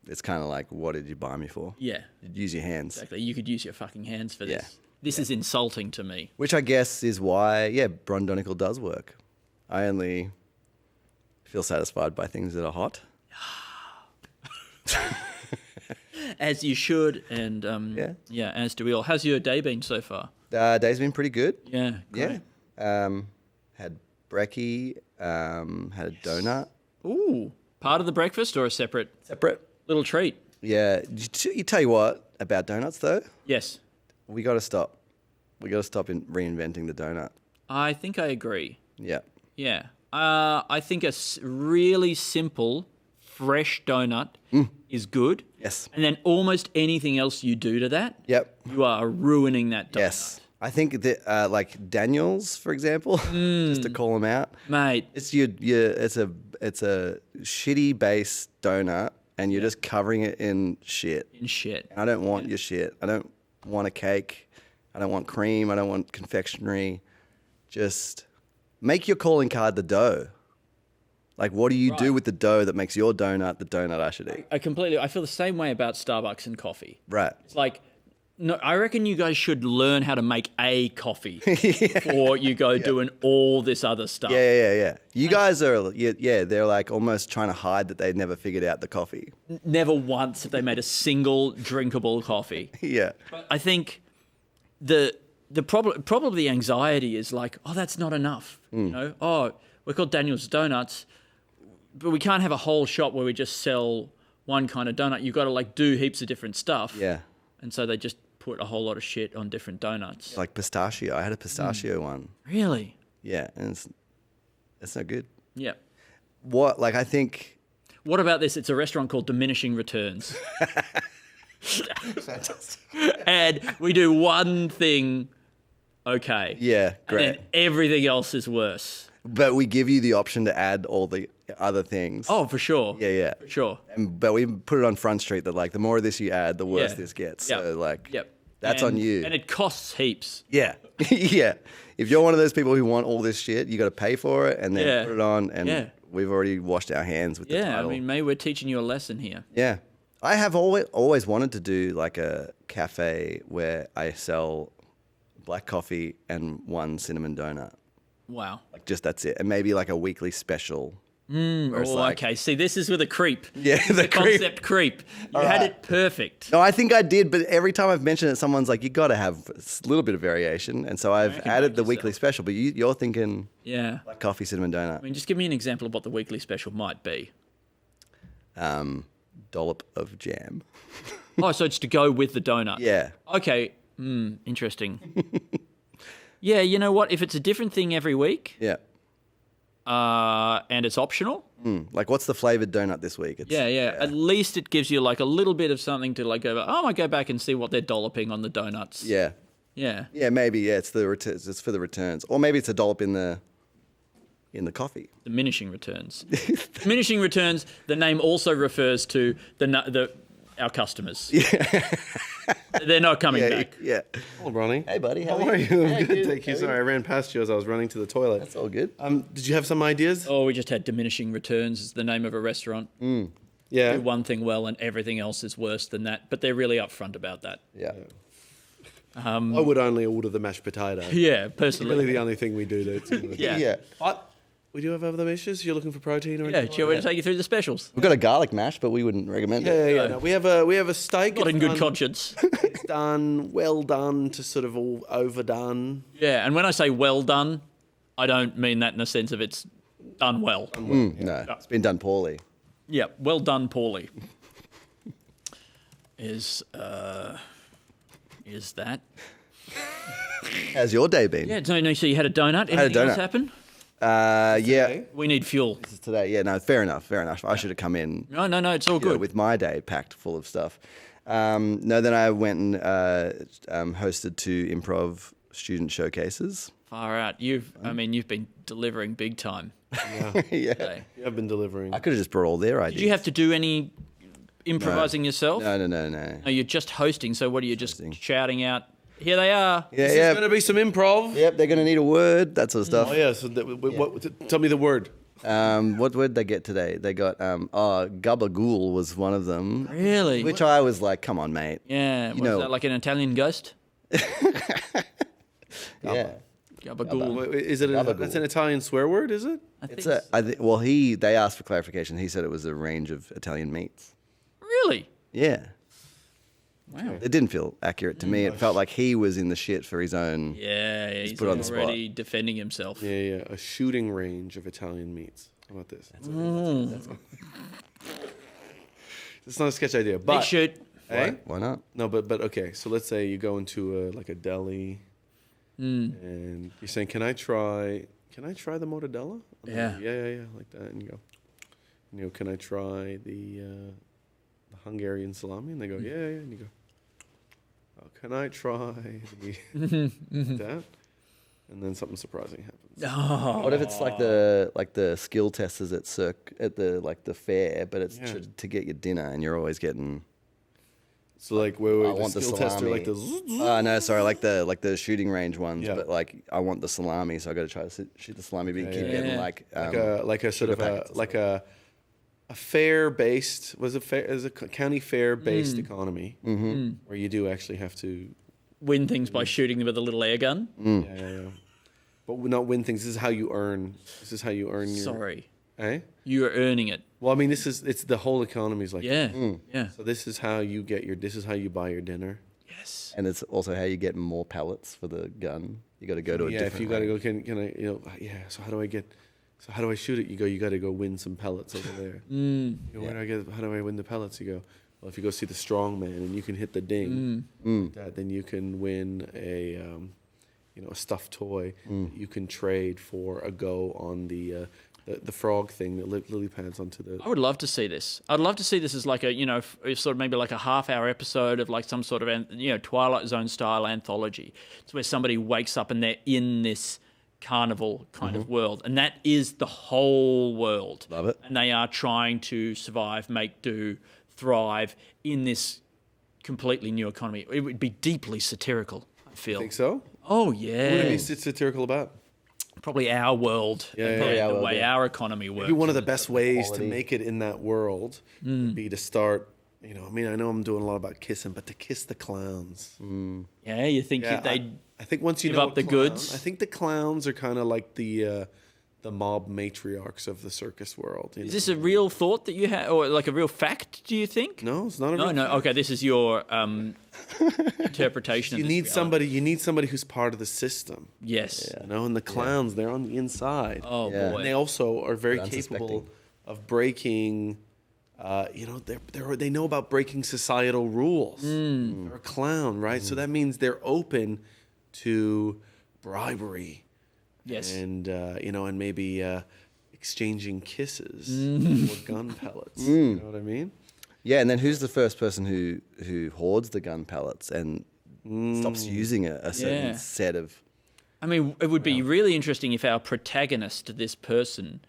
it's kind of like, what did you buy me for? Yeah. You'd use your hands. Exactly. You could use your fucking hands for this. Yeah. This is insulting to me. Which I guess is why, brondonicle does work. I only feel satisfied by things that are hot. As you should, and as do we all. How's your day been so far? Day's been pretty good. Yeah, great. Yeah. Had brekkie, had a donut. Ooh, part of the breakfast or a separate little treat? Yeah. You tell you what about donuts though. Yes. We got to stop. We got to stop in reinventing the donut. I think I agree. Yeah. Yeah. I think a really simple, fresh donut is good. Yes. And then almost anything else you do to that, you are ruining that donut. Yes. I think that like Daniel's, for example, just to call them out, mate. It's it's a shitty base donut, and you're just covering it in shit. In shit. I don't want your shit. I don't want a cake. I don't want cream. I don't want confectionery. Just make your calling card the dough. Like, what do you do with the dough that makes your donut the donut I should eat? I feel the same way about Starbucks and coffee. Right. It's like, no, I reckon you guys should learn how to make a coffee before you go doing all this other stuff. Yeah. You guys are, they're like almost trying to hide that they've never figured out the coffee. Never once have they made a single drinkable coffee. Yeah. But I think the problem, probably the anxiety is like, oh, that's not enough. You know, oh, we're called Daniel's Donuts, but we can't have a whole shop where we just sell one kind of donut. You've got to like do heaps of different stuff. Yeah. And so they just put a whole lot of shit on different donuts. Like pistachio. I had a pistachio one. Really? Yeah, and it's no good. Yeah. I think... What about this? It's a restaurant called Diminishing Returns. And we do one thing okay. Yeah, great. And then everything else is worse. But we give you the option to add all the other things. Oh, for sure. Yeah. For sure. But we put it on Front Street that like the more of this you add, the worse this gets. Yep. So like, that's on you. And it costs heaps. Yeah. Yeah. If you're one of those people who want all this shit, you got to pay for it and then put it on. And we've already washed our hands with the title. Yeah, I mean, maybe we're teaching you a lesson here. Yeah. I have always wanted to do like a cafe where I sell black coffee and one cinnamon donut. Wow. Like just that's it. And maybe like a weekly special. Okay. See, this is with a creep. Yeah, the concept creep. You had it perfect. No, I think I did, but every time I've mentioned it, someone's like, you got to have a little bit of variation. And so I've added the weekly special, but you're thinking black coffee, cinnamon donut. I mean, just give me an example of what the weekly special might be. Dollop of jam. Oh, so it's to go with the donut. Yeah. Okay. Interesting. Yeah, you know what? If it's a different thing every week. Yeah. And it's optional. Like, what's the flavored donut this week? Yeah. At least it gives you like a little bit of something to like go. I might go back and see what they're dolloping on the donuts. Yeah. Yeah. Yeah, maybe. Yeah, it's it's for the returns, or maybe it's a dollop in the coffee. Diminishing returns. Diminishing returns. The name also refers to our customers. Yeah. They're not coming back. Yeah. Hello, Broni. Hey, buddy. How are you? I'm good, thank you. Sorry, I ran past you as I was running to the toilet. That's all good. Did you have some ideas? Oh, we just had Diminishing Returns as the name of a restaurant. Yeah. Do one thing well and everything else is worse than that. But they're really upfront about that. Yeah. I would only order the mashed potato. Yeah, personally. Really the only thing we do. Yeah. But we do have other meshes. You're looking for protein or anything? Yeah, do you want me to take you through the specials? We've got a garlic mash, but we wouldn't recommend it. Yeah. No, we have a steak. Not in good conscience. It's done, well done to sort of all overdone. Yeah, and when I say well done, I don't mean that in the sense of it's done well. No, it's been done poorly. Yeah, well done poorly. Is that? How's your day been? Yeah, no, so you had a donut. Anything else happen? Yeah. We need fuel. This is today. Yeah, no, fair enough. I should have come in. No, it's all good. With my day packed full of stuff. No, then I went and hosted 2 improv student showcases. Far out. You've been delivering big time. Yeah. You have been delivering. I could have just brought all their ideas. Did you have to do any improvising yourself? No. No, you're just hosting. So what are you just shouting out? Here they are. Yeah, This is going to be some improv. Yep, they're going to need a word, that sort of stuff. Oh, yeah. So tell me the word. What word did they get today? They got, gabagool was one of them. Really? Which I was like, come on, mate. Yeah. Was that like an Italian ghost? Yeah. Gabagool. Is it? That's an Italian swear word, is it? They asked for clarification. He said it was a range of Italian meats. Really? Yeah. Wow. It didn't feel accurate to me. It felt like he was in the shit for his own. Yeah, he's put on the spot. already defending himself. Yeah. A shooting range of Italian meats. How about this? It's not a sketch idea, but Big shoot. Hey? Why not? No, but okay. So let's say you go into a deli, and you're saying, "Can I try the mortadella?" Yeah. Yeah, like that. And you go, "Can I try the Hungarian salami?" And they go, "Yeah." And you go, "Oh, can I try the that?" And then something surprising happens. Oh. What if it's like the skill testers at the fair, but it's to get your dinner, and you're always getting. So like, wait, I the want the skill salami. tester, like the. No, sorry, like the shooting range ones, but like I want the salami, so I got to try to shoot the salami, but you keep getting like a sort of a fair based as a county fair based economy where you do actually have to win things by shooting them with a little air gun. Yeah. But not win things. This is how you earn. Your. Sorry. Eh? You are earning it. Well, I mean, it's the whole economy's like. Yeah. Yeah. So this is how you this is how you buy your dinner. Yes. And it's also how you get more pellets for the gun. You got to go to a different. If you got to go, can I? So how do I shoot it? You got to go win some pellets over there. How do I win the pellets? You go. Well, if you go see the strong man and you can hit the ding, then you can win a stuffed toy that you can trade for a go on the frog thing that lily pads onto the. I would love to see this. I'd love to see this as like a sort of maybe like a half-hour episode of like some sort of Twilight Zone style anthology. It's where somebody wakes up and they're in this carnival kind of world, and that is the whole world. Love it. And they are trying to survive, make do, thrive in this completely new economy. It would be deeply satirical, I feel. Think so? Oh yeah. What would it be satirical about? Probably our world, the way our economy works. Maybe one of the best ways to make it in that world would be to start. I know I'm doing a lot about kissing, but to kiss the clowns. Yeah, you think they? I think once you give know up the goods. I think the clowns are kind of like the mob matriarchs of the circus world. Is this a real thought that you have, or like a real fact? Do you think? No, it's not a real fact. No. Okay, this is your interpretation. You need somebody. You need somebody who's part of the system. Yes. And the clowns, they're on the inside. Oh boy. And they also are very capable of breaking. They know about breaking societal rules. They're a clown, right? So that means they're open to bribery. Yes. And and maybe exchanging kisses or gun pellets. Mm. You know what I mean? Yeah, and then who's the first person who hoards the gun pellets and stops using a certain set of... I mean, it would be really interesting if our protagonist, this person,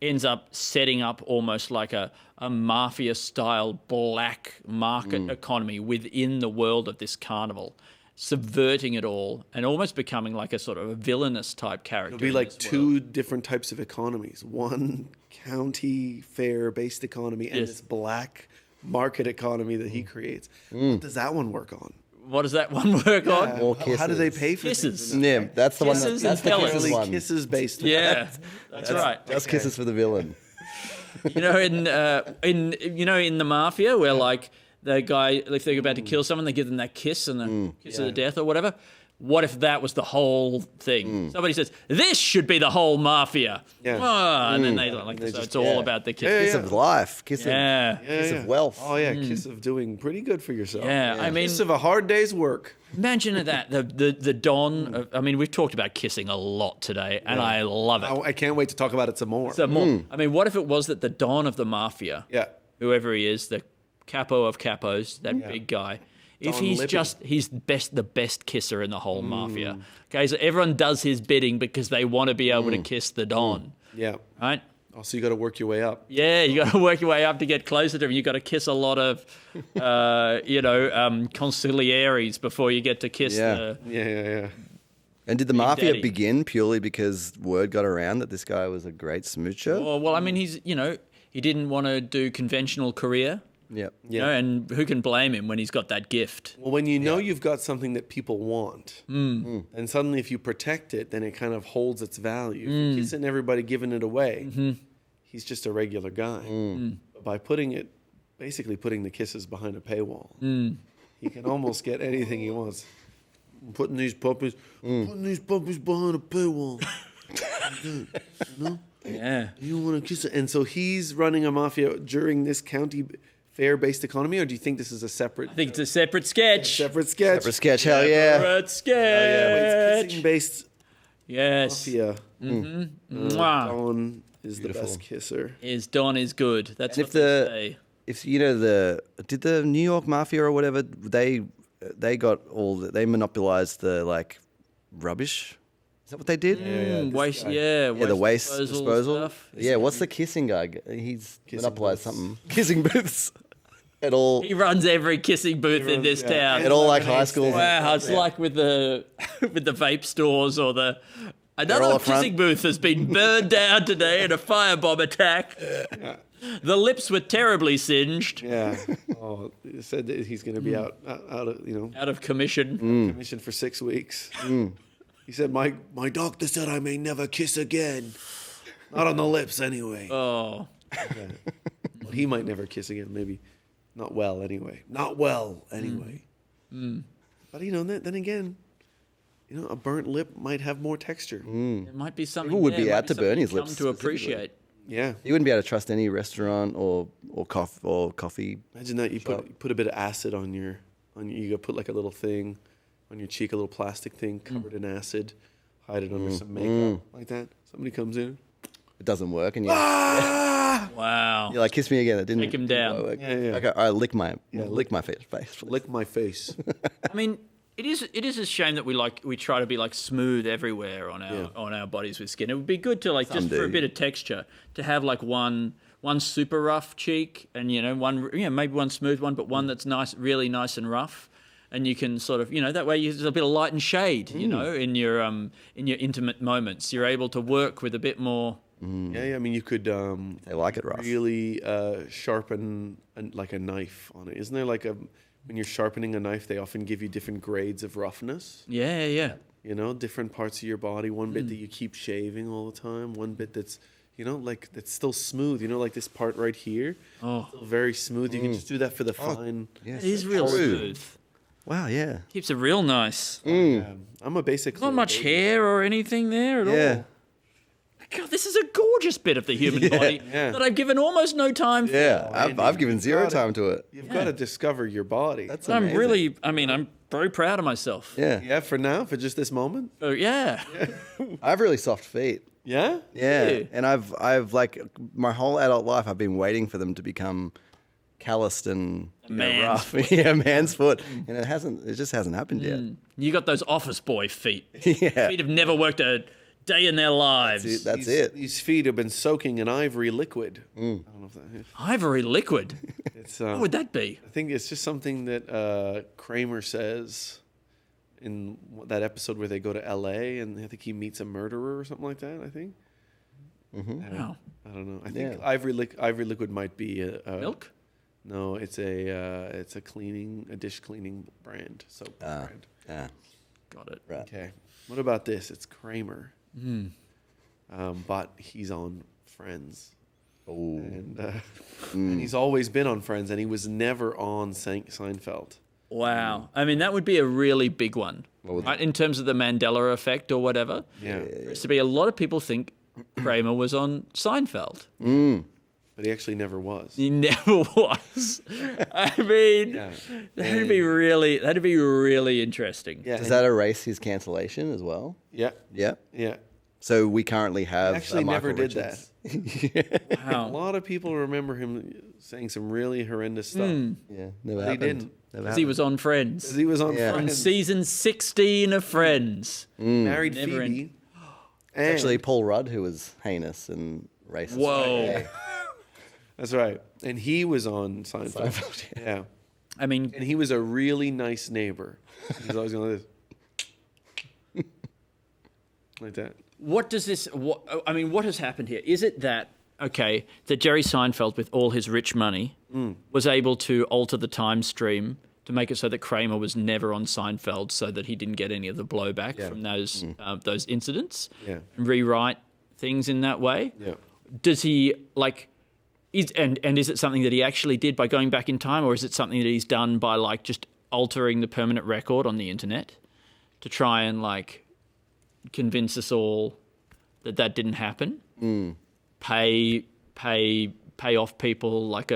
ends up setting up almost like a mafia-style black market economy within the world of this carnival, subverting it all and almost becoming like a sort of a villainous type character. It'll be like two different types of economies. One county fair-based economy and this black market economy that he creates. What does that one work on? What does that one work on? More How do they pay for kisses? Yeah, that's the Kisses one. That's the and kisses pellets. one. Kisses based. Yeah, that's right. That's kisses for the villain. In the mafia, where like the guy, if they're about to kill someone, they give them that kiss and the kiss of the death or whatever. what if that was the whole thing? Somebody says, this should be the whole mafia. And then they like, so it's all about the kiss. Kiss of life. Kiss of wealth. Oh, yeah. Kiss of doing pretty good for yourself. Yeah, I mean... Kiss of a hard day's work. Imagine that, the dawn. I mean, we've talked about kissing a lot today, and I love it. I can't wait to talk about it some more. I mean, what if it was that the Don of the mafia, whoever he is, the capo of capos, that big guy, if he's the best kisser in the whole mafia. Okay, so everyone does his bidding because they want to be able to kiss the Don. Yeah. Right? Oh, so you got to work your way up. Yeah, you got to work your way up to get closer to him. You got to kiss a lot of, consigliaries before you get to kiss the... Yeah. And did the mafia begin purely because word got around that this guy was a great smoocher? Oh, well, I mean, he didn't want to do conventional career. Yeah. And who can blame him when he's got that gift? Well, when you know you've got something that people want, and suddenly if you protect it, then it kind of holds its value. If you're kissing everybody, giving it away, he's just a regular guy. But by basically putting the kisses behind a paywall, he can almost get anything he wants. I'm putting these puppies behind a paywall. Yeah. You want to kiss it? And so he's running a mafia during this county fair-based economy, or do you think this is a separate... I think it's a separate sketch. Separate sketch, hell yeah. Separate sketch. It's kissing-based mafia. Don is the best kisser. Don is good. That's what they say. If did the New York mafia or whatever, they monopolized the rubbish. Is that what they did? Waste the waste disposal stuff. Yeah, what's the kissing guy? He's monopolized something. Kissing booths. At all. He runs every kissing booth in this town. At all high schools. Wow, it's like with the vape stores or another kissing booth has been burned down today in a firebomb attack. The lips were terribly singed. Yeah. Oh, he said that he's going to be out of commission. Commission for 6 weeks. He said, my doctor said I may never kiss again. Not on the lips, anyway. Oh. Okay. Well, he might never kiss again, maybe. Not well, anyway. But, then again, a burnt lip might have more texture. It might be something People would be out to burn his lips. To appreciate. Yeah. You wouldn't be able to trust any restaurant or coffee. Imagine that you put a bit of acid on you put like a little thing on your cheek, a little plastic thing covered in acid, hide it under some makeup like that. Somebody comes in. It doesn't work, and wow. You're like, kiss me again. It didn't. Take him down. Work. Yeah. Okay, all right, lick my face. Lick my face. I mean, it is a shame that we try to be like smooth everywhere on our bodies with skin. It would be good to for a bit of texture to have like one super rough cheek and maybe one smooth one, but one that's nice, really nice and rough. And you can sort of, that way there's a bit of light and shade, in your intimate moments. You're able to work with a bit more. Yeah. I mean, you could. They like it rough. Really sharpen like a knife on it. Isn't there when you're sharpening a knife, they often give you different grades of roughness. Yeah. Different parts of your body. One bit that you keep shaving all the time. One bit that's that's still smooth. Like this part right here. Oh, still very smooth. You can just do that for the fine. Yes. It is real smooth. Wow, yeah. Keeps it real nice. I'm a basic. Not much hair or anything there at all. God, this is a gorgeous bit of the human body that I've given almost no time for. Yeah, I've given zero time to it. You've got to discover your body. That's amazing. I'm very proud of myself. Yeah. Yeah, for now, for just this moment. Oh, yeah. I have really soft feet. Yeah? Yeah. And I've like my whole adult life I've been waiting for them to become calloused and rough. Yeah, man's foot. And it just hasn't happened yet. You got those office boy feet. Yeah. Feet have never worked a day in their lives. That's it. These feet have been soaking in ivory liquid. I don't know if that is. Ivory liquid? What would that be? I think it's just something that Kramer says in that episode where they go to L.A. and I think he meets a murderer or something like that, I think. Wow. I don't know. I think ivory liquid might be milk? No, it's a dish cleaning brand, soap brand. Yeah. Got it. Right. Okay. What about this? It's Kramer. But he's on Friends. Oh. And he's always been on Friends, and he was never on Seinfeld. Wow. I mean, that would be a really big one, right? In terms of the Mandela effect or whatever. Yeah. There's to be a lot of people think Kramer was on Seinfeld. But he actually never was. He never was. I mean, that'd be really interesting. Does that erase his cancellation as well? Yeah. Yeah. Yeah. So we currently have. Actually, never did that. Wow. A lot of people remember him saying some really horrendous stuff. Yeah, never He happened. didn't. Because he was on Friends. He was on Yeah. On Friends. season 16 of Friends. Married Never Phoebe. Actually, Paul Rudd, who was heinous and racist. Whoa. That's right. And he was on Seinfeld. Yeah. I mean, And he was a really nice neighbor. He was always going like this. Like that. what does this, what has happened here? Is it that, okay, that Jerry Seinfeld, with all his rich money, was able to alter the time stream to make it so that Kramer was never on Seinfeld so that he didn't get any of the blowback from those incidents? Yeah. And rewrite things in that way? Yeah. Does he, is it something that he actually did by going back in time, or is it something that he's done by, just altering the permanent record on the internet to try and, convince us all that that didn't happen? Pay off people like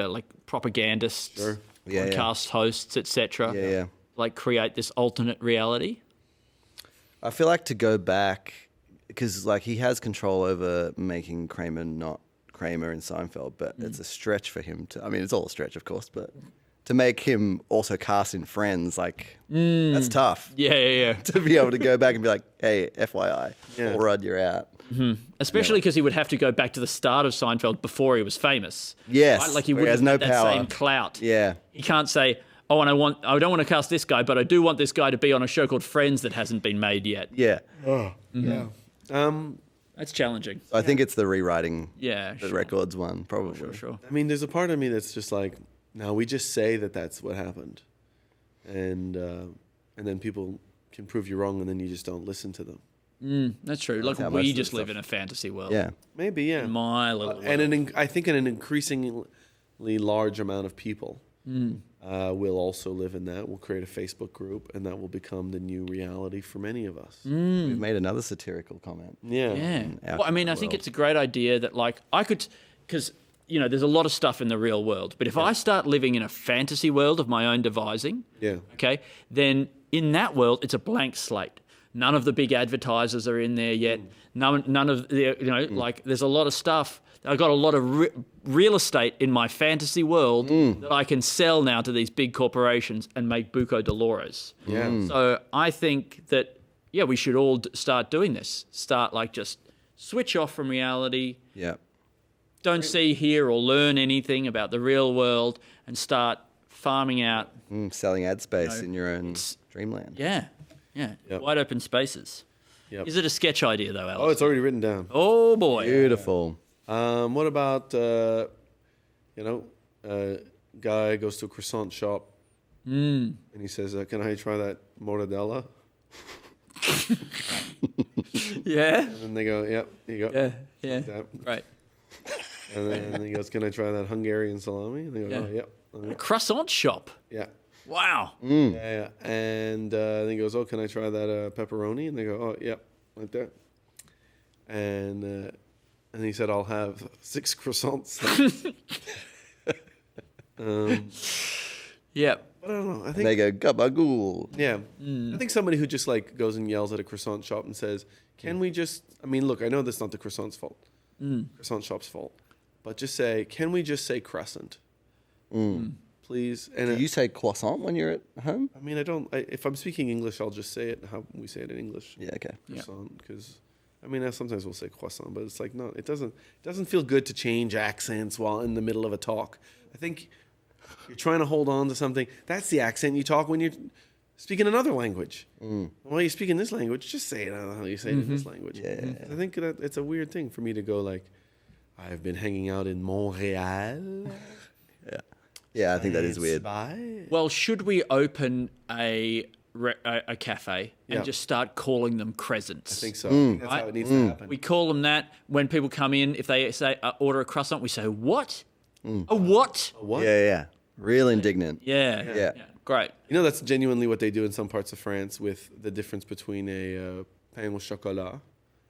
propagandists, podcast hosts, etc. Create this alternate reality. I feel like to go back, because he has control over making Kramer not Kramer in Seinfeld, but it's a stretch for him to. I mean, it's all a stretch, of course, but to make him also cast in Friends, that's tough. Yeah. To be able to go back and be like, hey, FYI, Paul Rudd, you're out. Especially because he would have to go back to the start of Seinfeld before he was famous. Yes, Right? He where he wouldn't has no have that power. same clout. Yeah. He can't say, oh, and I don't want to cast this guy, but I do want this guy to be on a show called Friends that hasn't been made yet. Yeah. Yeah. That's challenging. I think it's the rewriting Yeah, the sure. records one, probably. Sure. I mean, there's a part of me that's just no, we just say that that's what happened, and then people can prove you wrong, and then you just don't listen to them. That's true. how most We of just the live stuff- in a fantasy world. Yeah. Maybe, yeah. In my little world. And I think an increasingly large amount of people will also live in that. We'll create a Facebook group, and that will become the new reality for many of us. We've made another satirical comment. Yeah. Yeah. our Well, I mean, I think world. it's a great idea that, I could, because, there's a lot of stuff in the real world. But if I start living in a fantasy world of my own devising, okay, then in that world, it's a blank slate. None of the big advertisers are in there yet. None of the, there's a lot of stuff. I've got a lot of real estate in my fantasy world that I can sell now to these big corporations and make buco dolores. Yeah. So I think that, we should all start doing this. Start just switch off from reality. Yeah. Don't see, hear, or learn anything about the real world and start farming out. Selling ad space in your own dreamland. Yeah. Yep. Wide open spaces. Yep. Is it a sketch idea, though, Alex? Oh, it's already written down. Oh, boy. Beautiful. What about, guy goes to a croissant shop and he says, can I try that mortadella? Yeah. And then they go, yep, here you go. Yeah. That. Right. And then he goes, can I try that Hungarian salami? And they go, oh, yep. A croissant shop. Yeah. Wow. Yeah. And then he goes, oh, can I try that pepperoni? And they go, oh, yep, like that. And he said, I'll have 6 croissants. Yeah. But I don't know. I And think they go, gabagool. Yeah. I think somebody who just goes and yells at a croissant shop and says, can we just, look, I know that's not the croissant's fault. Croissant shop's fault. But just say, can we just say crescent? Please. And Do you say croissant when you're at home? if I'm speaking English, I'll just say it how we say it in English. Yeah, okay. Croissant, because sometimes we'll say croissant, but it's no, it doesn't feel good to change accents while in the middle of a talk. I think you're trying to hold on to something. That's the accent you talk when you're speaking another language. While you speak in this language, just say it how you say it in this language. Yeah. I think that it's a weird thing for me to go I've been hanging out in Montreal. Yeah, I think that is weird. Well, should we open a cafe and just start calling them crescents? I think so. I think that's how it needs to happen. We call them that. When people come in, if they say order a croissant, we say, what? A what? What? Yeah. Real indignant. Yeah. great. You know, that's genuinely what they do in some parts of France with the difference between a pain au chocolat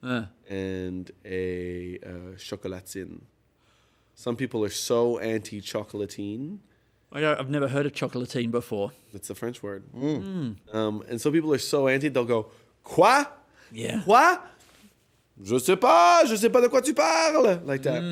and a chocolatine. Some people are so anti-chocolatine. I've never heard of chocolatine before. That's the French word. And some people are so anti, they'll go, Quoi? Yeah. Quoi? Je sais pas de quoi tu parles. Like that.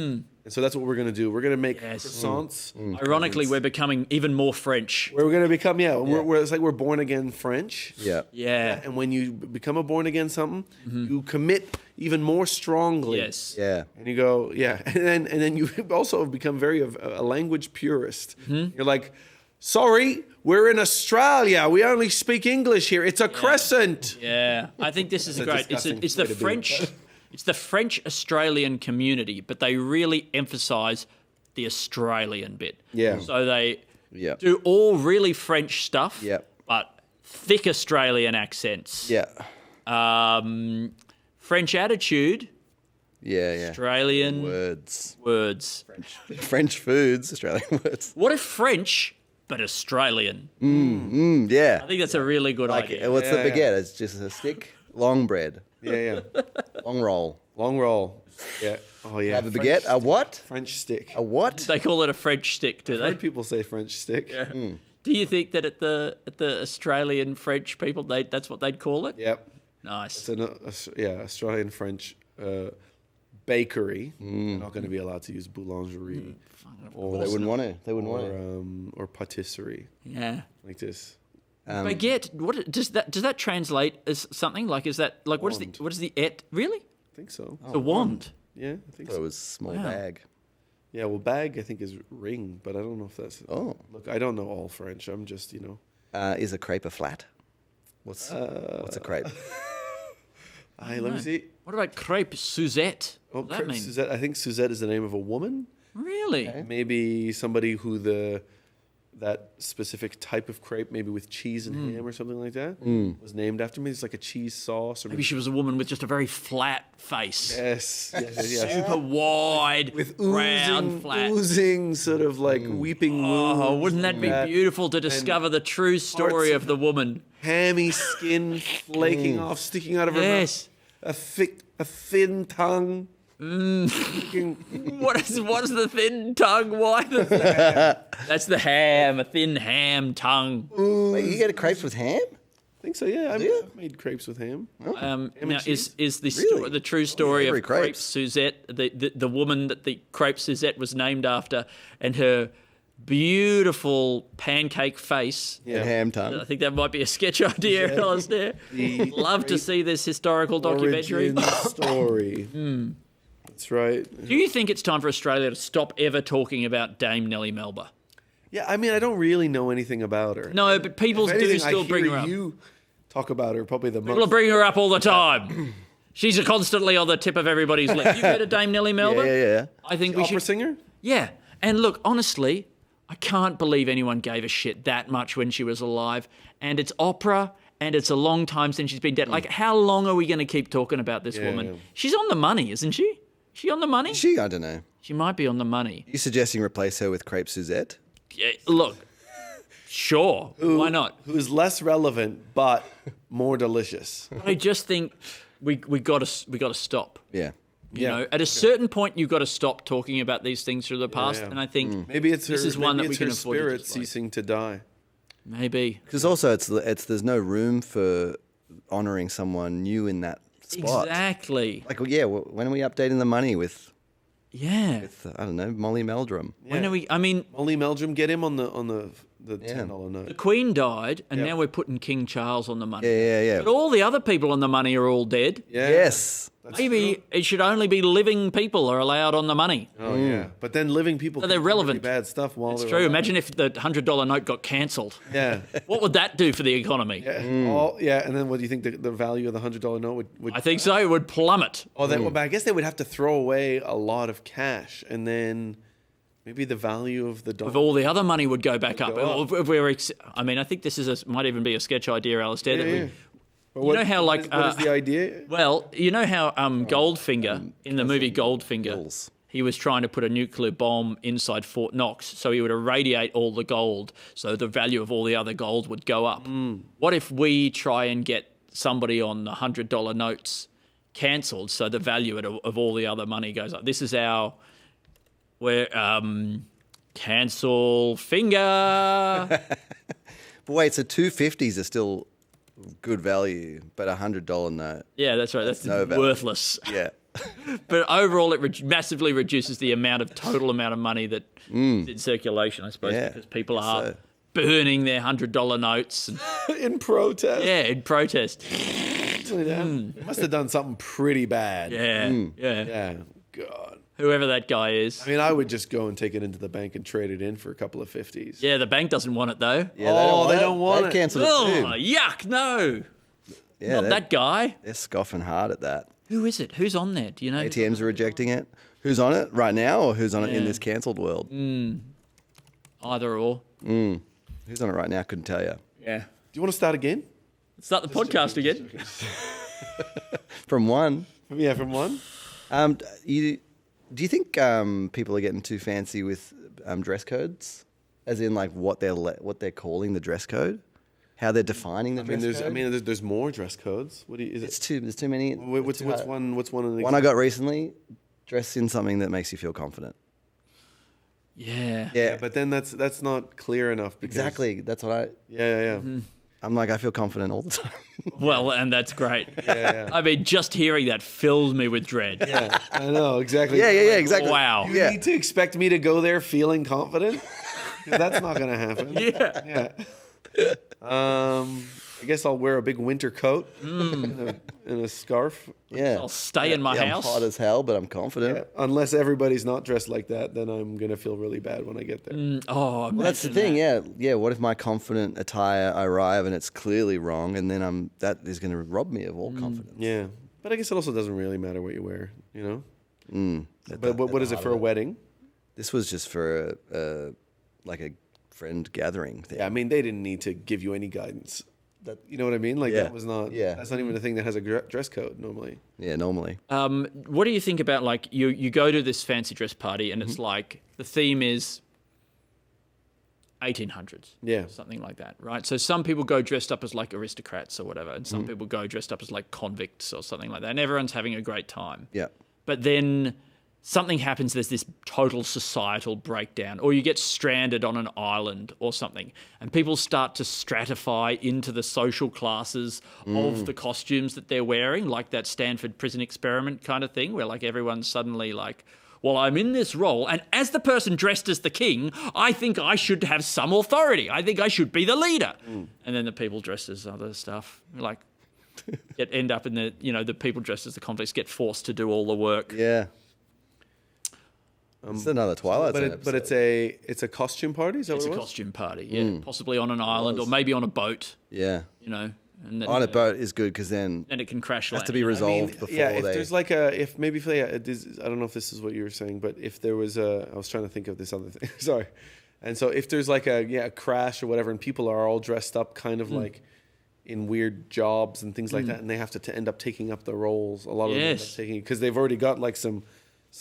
And so that's what we're going to do. We're going to make croissants. Ironically, we're becoming even more French. We're going to become, it's like we're born again French. Yeah. Yeah. And when you become a born again something, you commit even more strongly. Yes. Yeah. And you go, and then you also become very a language purist. You're like, sorry, we're in Australia. We only speak English here. It's a crescent. Yeah. I think this is great. It's the French. It's the French-Australian community, but they really emphasise the Australian bit. Yeah. So they do all really French stuff, but thick Australian accents. Yeah. French attitude. Yeah. Australian words. French foods, Australian words. What if French, but Australian? Yeah. I think that's a really good idea. What's the baguette? It's just a stick. Long bread. Yeah. Long roll. Yeah. Oh, yeah. Have a baguette. A what? French stick. A what? They call it a French stick, do I've they? heard people say French stick. Yeah. Do you think that at the Australian French people, that's what they'd call it? Yep. Nice. It's Australian French bakery. They're not going to be allowed to use boulangerie. Or they wouldn't want to. They wouldn't want to. Or patisserie. Yeah. Like this. Baguette. What does that translate as something like? Is that like what is the et? Really? I think so. The wand. Yeah, I think So so. it was small bag. Yeah, well, bag I think is ring, but I don't know if that's. Oh. Look, I don't know all French. I'm just Is a crepe a flat? What's a crepe? Let me see. What about crepe Suzette? Oh, What does that crepe mean? Suzette. I think Suzette is the name of a woman. Really? Maybe somebody who that specific type of crepe, maybe with cheese and ham or something like that, was named after me. It's like a cheese sauce. Or Maybe she was a woman with just a very flat face. Yes. Super wide, With round, flat. oozing sort of like weeping wounds. Oh, wouldn't that be beautiful to discover the true story of the woman? Hammy skin flaking off, sticking out of her mouth. A thin tongue. What is the thin tongue? Why the That's the ham, a thin ham tongue. Wait, you get a crepes with ham? I think so, yeah. I've made crepes with ham. Now, is the the true story of Crepe Suzette, the woman that the Crepe Suzette was named after, and her beautiful pancake face. And ham tongue. I think that might be a sketch idea, Alasdair. Love to see this historical documentary. Origin story. That's right. Do you think it's time for Australia to stop ever talking about Dame Nellie Melba? Yeah, I mean, I don't really know anything about her. No, but people If do anything, still I bring hear her up. You talk about her probably the most. People are bringing her up all the time. She's constantly on the tip of everybody's lip. You heard of Dame Nellie Melba? Yeah. I think Opera singer? Yeah. And look, honestly, I can't believe anyone gave a shit that much when she was alive. And it's opera, and it's a long time since she's been dead. Like, how long are we going to keep talking about this woman? Yeah. She's on the money, isn't she? Is she on the money? I don't know. She might be on the money. You suggesting replace her with crepe Suzette? Yeah, look, sure. Why not? Who's less relevant but more delicious. I just think we got to stop. Yeah. You know, at a certain point, you've got to stop talking about these things from the past. Yeah. And I think Maybe it's her. this is one that we can her afford to spirit dislike. ceasing to die. Maybe. Because also, it's there's no room for honouring someone new in that spot. Exactly. Like, when are we updating the money with Yeah. I don't know, Molly Meldrum? When are we? I mean, Molly Meldrum, get him on the $10 note. the Queen died, and now we're putting King Charles on the money. Yeah. But all the other people on the money are all dead. Yeah. Yes. Maybe it should only be living people are allowed on the money. Oh yeah, but then living people. So they're can do relevant. really bad stuff while It's they're true. alive. Imagine if the $100 note got cancelled. Yeah. What would that do for the economy? Yeah. And then what do you think the value of the $100 note would? I think so. It would plummet. Oh, but I guess they would have to throw away a lot of cash, and then maybe the value of the dollar. If all the other money would go back up. go up. If we're, I mean, I think this is might even be a sketch idea, Alasdair. That Yeah. we, you know how what is the idea? Well, you know how Goldfinger in the movie Goldfinger, he was trying to put a nuclear bomb inside Fort Knox, so he would irradiate all the gold, so the value of all the other gold would go up. What if we try and get somebody on the $100 notes cancelled, so the value of all the other money goes up? This is cancel finger. But wait, so 250s are still good value, but a $100 note. Yeah, that's right. That's no value. Worthless. Yeah. But overall, it massively reduces the total amount of money that's in circulation, I suppose, because people are burning their $100 notes. In protest. Yeah, in protest. Must have done something pretty bad. Yeah. God. Whoever that guy is. I mean, I would just go and take it into the bank and trade it in for a couple of 50s. Yeah, the bank doesn't want it, though. Yeah, they don't want They've it. cancelled Oh, it too. yuck, no. Yeah, Not that guy. They're scoffing hard at that. Who is it? Who's on there? Do you know? ATMs are rejecting it. Who's on it right now, or who's on it in this cancelled world? Either or. Who's on it right now? Couldn't tell you. Yeah. Do you want to start again? Start the podcast again. From one. Yeah, from one. Do you think people are getting too fancy with dress codes, as in like what they're calling the dress code, how they're defining the dress code? There's more dress codes. What do you? There's too many. What's one? What's one? One I got recently. Dress in something that makes you feel confident. Yeah. But then that's not clear enough. Because, Exactly. That's what I. Yeah. I'm like, I feel confident all the time. Well, and that's great. Yeah. I mean, just hearing that fills me with dread. Yeah, I know exactly. Yeah, exactly. Wow. You need to expect me to go there feeling confident? 'Cause that's not going to happen. Yeah. I guess I'll wear a big winter coat and a scarf. Yeah. I'll stay in my house. I'm hot as hell, but I'm confident. Yeah. Unless everybody's not dressed like that, then I'm going to feel really bad when I get there. Oh, Well, that's the thing, yeah. What if my confident attire I arrive and it's clearly wrong, and then that is going to rob me of all confidence. Yeah. But I guess it also doesn't really matter what you wear, you know? But what is it for a wedding? This was just for a friend gathering thing. Yeah, I mean, they didn't need to give you any guidance. You know what I mean? Like that was not. Yeah. That's not even a thing that has a dress code normally. Yeah, normally. What do you think about, like, you go to this fancy dress party and it's like the theme is 1800s. Yeah. Something like that, right? So some people go dressed up as like aristocrats or whatever, and some people go dressed up as like convicts or something like that, and everyone's having a great time. Yeah. But then something happens, there's this total societal breakdown, or you get stranded on an island or something, and people start to stratify into the social classes of the costumes that they're wearing, like that Stanford prison experiment kind of thing, where like everyone's suddenly like, well, I'm in this role, and as the person dressed as the king, I think I should have some authority. I think I should be the leader. And then the people dressed as other stuff, like, end up in the people dressed as the convicts get forced to do all the work. Yeah. It's another Twilight Zone But it's a costume party. Is that It's what a it was? costume party, yeah. Possibly on an island or maybe on a boat, Yeah. you know. And then, On a boat is good because then then it can crash it has land. to be you know. resolved before Yeah, if they. there's like I don't know if this is what you were saying, but if there was I was trying to think of this other thing. Sorry. And so if there's like a crash or whatever, and people are all dressed up kind of like in weird jobs and things like that, and they have to end up taking up the roles. A lot of them end up taking because they've already got like some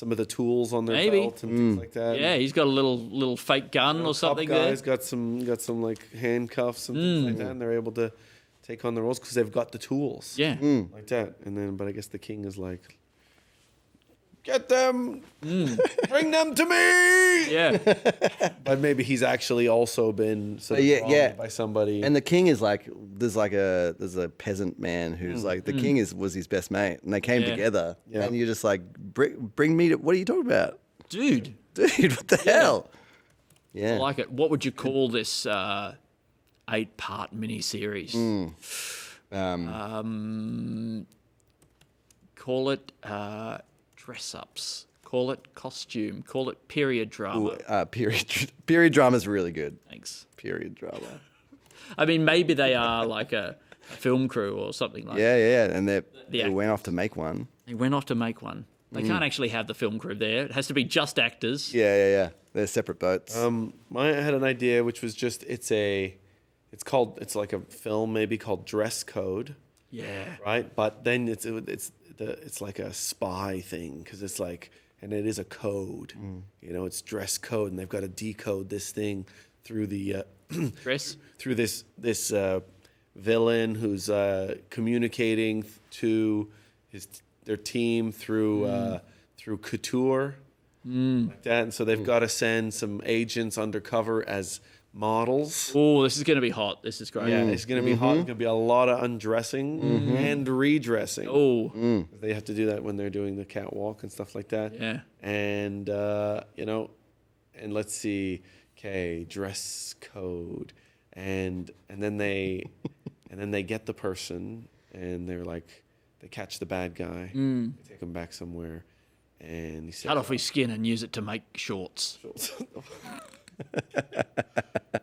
of the tools on their belt and things like that. Yeah, he's got a little fake gun or something Top there. guys got some like handcuffs and things like that, and they're able to take on the roles because they've got the tools. Yeah. Like that. And then, but I guess the king is like, get them, bring them to me. Yeah. But maybe he's actually also been wronged by somebody. And the king is like, there's a peasant man who's like, the king was his best mate, and they came together. Yeah. And you're just like, bring me to, what are you talking about? Dude, what the hell? Yeah. I like it. What would you call this 8-part miniseries? Call it dress-ups. Call it costume. Call it period drama. Period drama is really good. Thanks. Period drama. I mean, maybe they are like a film crew or something like that. Yeah. And they went off to make one. They went off to make one. They can't actually have the film crew there. It has to be just actors. Yeah. They're separate boats. I had an idea, which was just it's like a film maybe called Dress Code. Yeah. Right, but then it's like a spy thing because it's like and it is a code. You know, it's dress code, and they've got to decode this thing through the Dress? through this villain who's communicating to their team through couture, like that. And so they've got to send some agents undercover as models. Oh, this is going to be hot. This is great. Yeah, it's going to be hot. It's going to be a lot of undressing and redressing. Oh. They have to do that when they're doing the catwalk and stuff like that. Yeah. And, you know, and let's see, okay, dress code. And then they get the person, and they're like, they catch the bad guy, they take him back somewhere, and he says, Cut off his skin and use it to make shorts.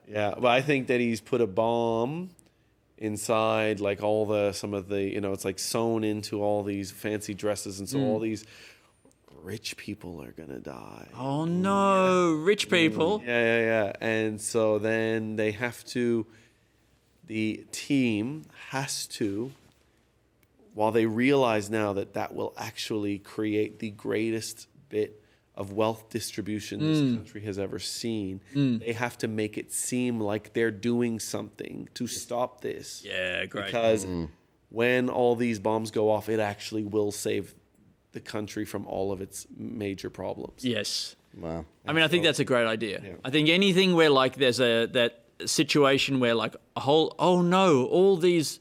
Yeah, but I think that he's put a bomb inside, like some of the, you know, it's like sewn into all these fancy dresses, and so all these rich people are gonna die. Oh no, rich people. Yeah. And so then the team has to, while they realize now that will actually create the greatest bit of wealth distribution this country has ever seen, they have to make it seem like they're doing something to stop this. Yeah, great. Because when all these bombs go off, it actually will save the country from all of its major problems. Yes. Wow. I mean, I think that's a great idea. Yeah. I think anything where like there's that situation where like all these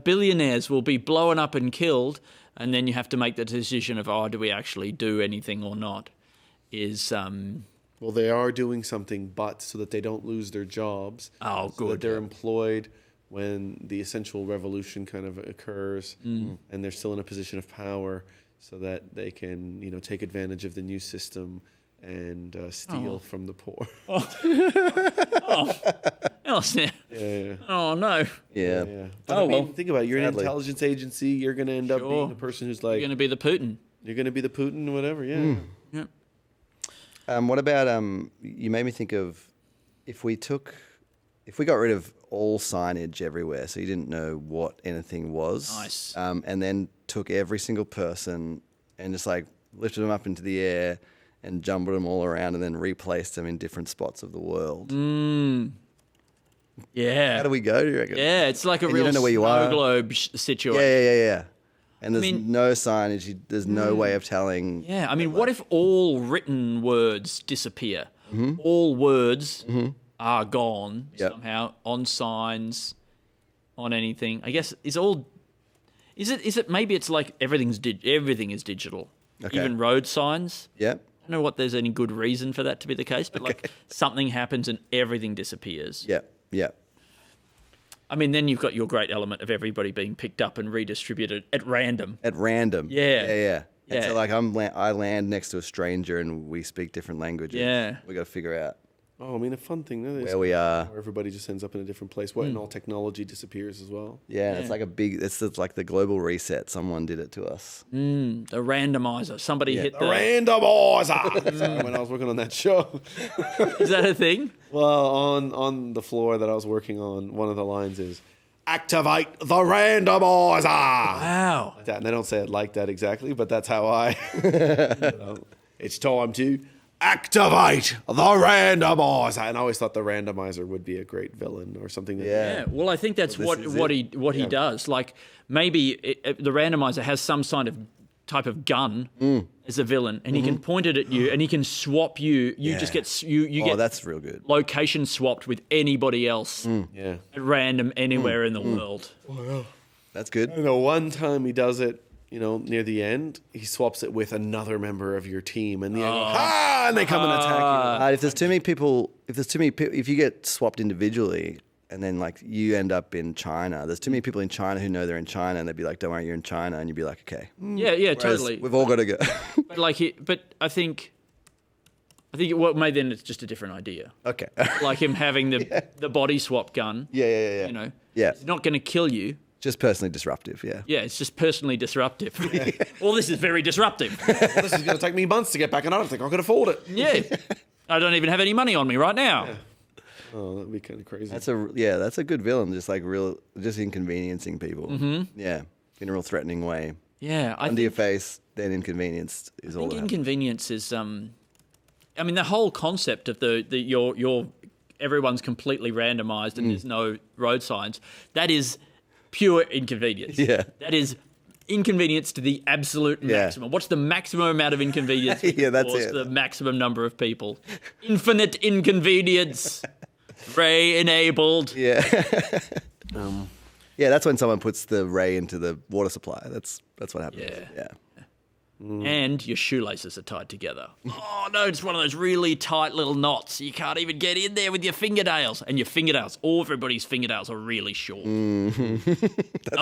billionaires will be blown up and killed, and then you have to make the decision of, do we actually do anything or not? Well, they are doing something, but so that they don't lose their jobs. Oh, So that good. they're employed when the essential revolution kind of occurs, and they're still in a position of power, so that they can, you know, take advantage of the new system and steal from the poor. Alasdair. Yeah. Oh no. Yeah. But I mean, think about it. You're an intelligence agency. You're going to end up Sure. being the person who's like, You're going to be the Putin. you're going to be the Putin, whatever. Yeah. Yep. What about you made me think of if we got rid of all signage everywhere, so you didn't know what anything was. Nice. And then took every single person and just like lifted them up into the air and jumbled them all around and then replaced them in different spots of the world. Yeah. How do we go, do you reckon? Yeah, it's like a And you real don't know where you snow are. globe situation. Yeah. And there's mean- no signage. There's no way of telling. Yeah, I mean, what if all written words disappear? All words are gone somehow on signs, on anything. I guess is it maybe it's like everything is digital. Okay. Even road signs. Yeah. I don't know what there's any good reason for that to be the case, but like something happens and everything disappears. Yeah. I mean, then you've got your great element of everybody being picked up and redistributed at random. At random. Yeah. And Yeah. so like I land next to a stranger and we speak different languages. Yeah. We got to figure out Oh, I mean, a fun thing. That is where we are. where everybody just ends up in a different place. What and all technology disappears as well. Yeah, it's like it's like the global reset. Someone did it to us. The randomizer. Somebody hit the... Randomizer. When I was working on that show. Is that a thing? Well, on the floor that I was working on, one of the lines is, "Activate the randomizer." Wow. Like that. And they don't say it like that exactly, but that's how I. It's time to activate the randomizer. And I always thought the randomizer would be a great villain or something. Yeah, well, I think that's what he does. Like maybe the randomizer has some type of gun as a villain, and he can point it at you, and he can swap you. You just get you get that's real good. location swapped with anybody else Yeah. at random anywhere in the world. That's good. I know one time he does it, you know, near the end, he swaps it with another member of your team, and and they come and attack If there's too many people, if you get swapped individually, and then like you end up in China, there's too many people in China who know they're in China, and they'd be like, "Don't worry, you're in China," and you'd be like, "Okay." Yeah, Whereas totally. We've all got to go. But I think what maybe then it's just a different idea. Okay. Like him having the body swap gun. Yeah. You know, Yeah. it's not going to kill you. Just personally disruptive. Yeah. Yeah, it's just personally disruptive. Well, this is very disruptive. This is going to take me months to get back, and I don't think I can afford it. Yeah. I don't even have any money on me right now. Oh, that'd be kind of crazy. That's a good villain. Just like just inconveniencing people. Mm-hmm. Yeah, in a real threatening way. Yeah, Under your face. then inconvenienced is all. I think that inconvenience is. I mean, the whole concept of your everyone's completely randomised and there's no road signs. That is pure inconvenience. Yeah. That is inconvenience to the absolute maximum. What's the maximum amount of inconvenience? Yeah, that's cause it. the maximum number of people. Infinite inconvenience. Ray enabled. Yeah. Yeah, that's when someone puts the ray into the water supply. That's what happens. Yeah. And your shoelaces are tied together. Oh no, it's one of those really tight little knots. You can't even get in there with your fingernails. And your fingernails, everybody's fingernails are really short. That's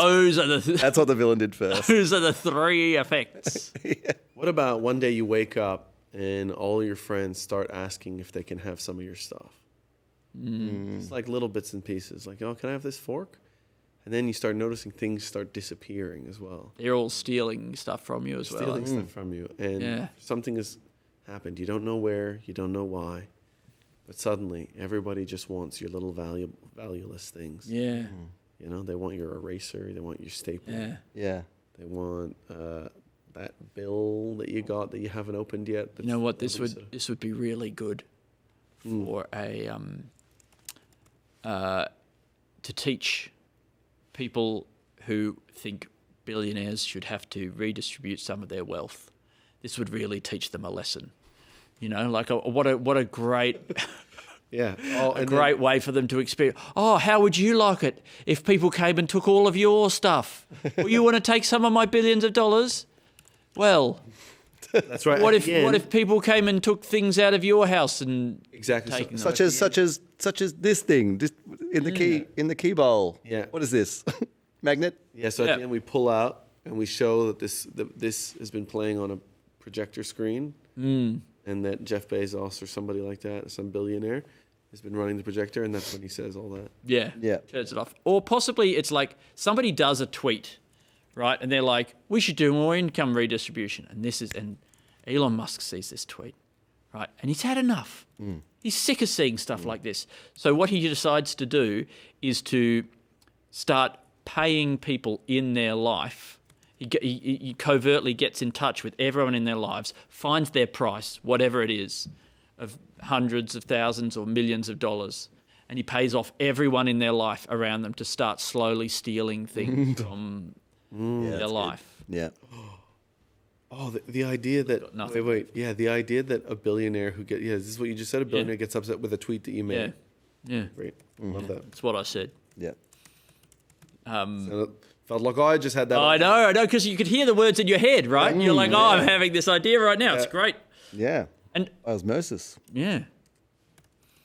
what the villain did first. Those are the 3 effects. What about one day you wake up and all your friends start asking if they can have some of your stuff? It's like little bits and pieces. Like, oh, can I have this fork? And then you start noticing things start disappearing as well. They're all stealing stuff from you as well. Stealing stuff from you. And something has happened. You don't know where, you don't know why. But suddenly, everybody just wants your little valueless things. Yeah. You know, they want your eraser, they want your stapler. Yeah. They want that bill that you got that you haven't opened yet. You know what? This would be really good for to teach people who think billionaires should have to redistribute some of their wealth. This would really teach them a lesson. You know, like what a great a great way for them to experience. Oh, how would you like it if people came and took all of your stuff? Well, you want to take some of my billions of dollars? Well, that's right. What if people came and took things out of your house and taken such as this thing, just in the key bowl. Yeah. What is this? Magnet? Yeah. So at the end we pull out and we show that this has been playing on a projector screen, and that Jeff Bezos or somebody like that, some billionaire, has been running the projector, and that's when he says all that. Yeah. Turns it off. Or possibly it's like somebody does a tweet, right? And they're like, we should do more income redistribution. And Elon Musk sees this tweet, right? And he's had enough. He's sick of seeing stuff like this. So what he decides to do is to start paying people in their life. He covertly gets in touch with everyone in their lives, finds their price, whatever it is, of hundreds of thousands or millions of dollars, and he pays off everyone in their life around them to start slowly stealing things from their life. Yeah. Oh, the idea that the idea that a billionaire who this is what you just said. A billionaire gets upset with a tweet that you made. Yeah. Great. Love that. That's what I said. Yeah. So felt like I just had that. I know, because you could hear the words in your head, right? You're like, I'm having this idea right now. It's great. Yeah. And osmosis. Yeah.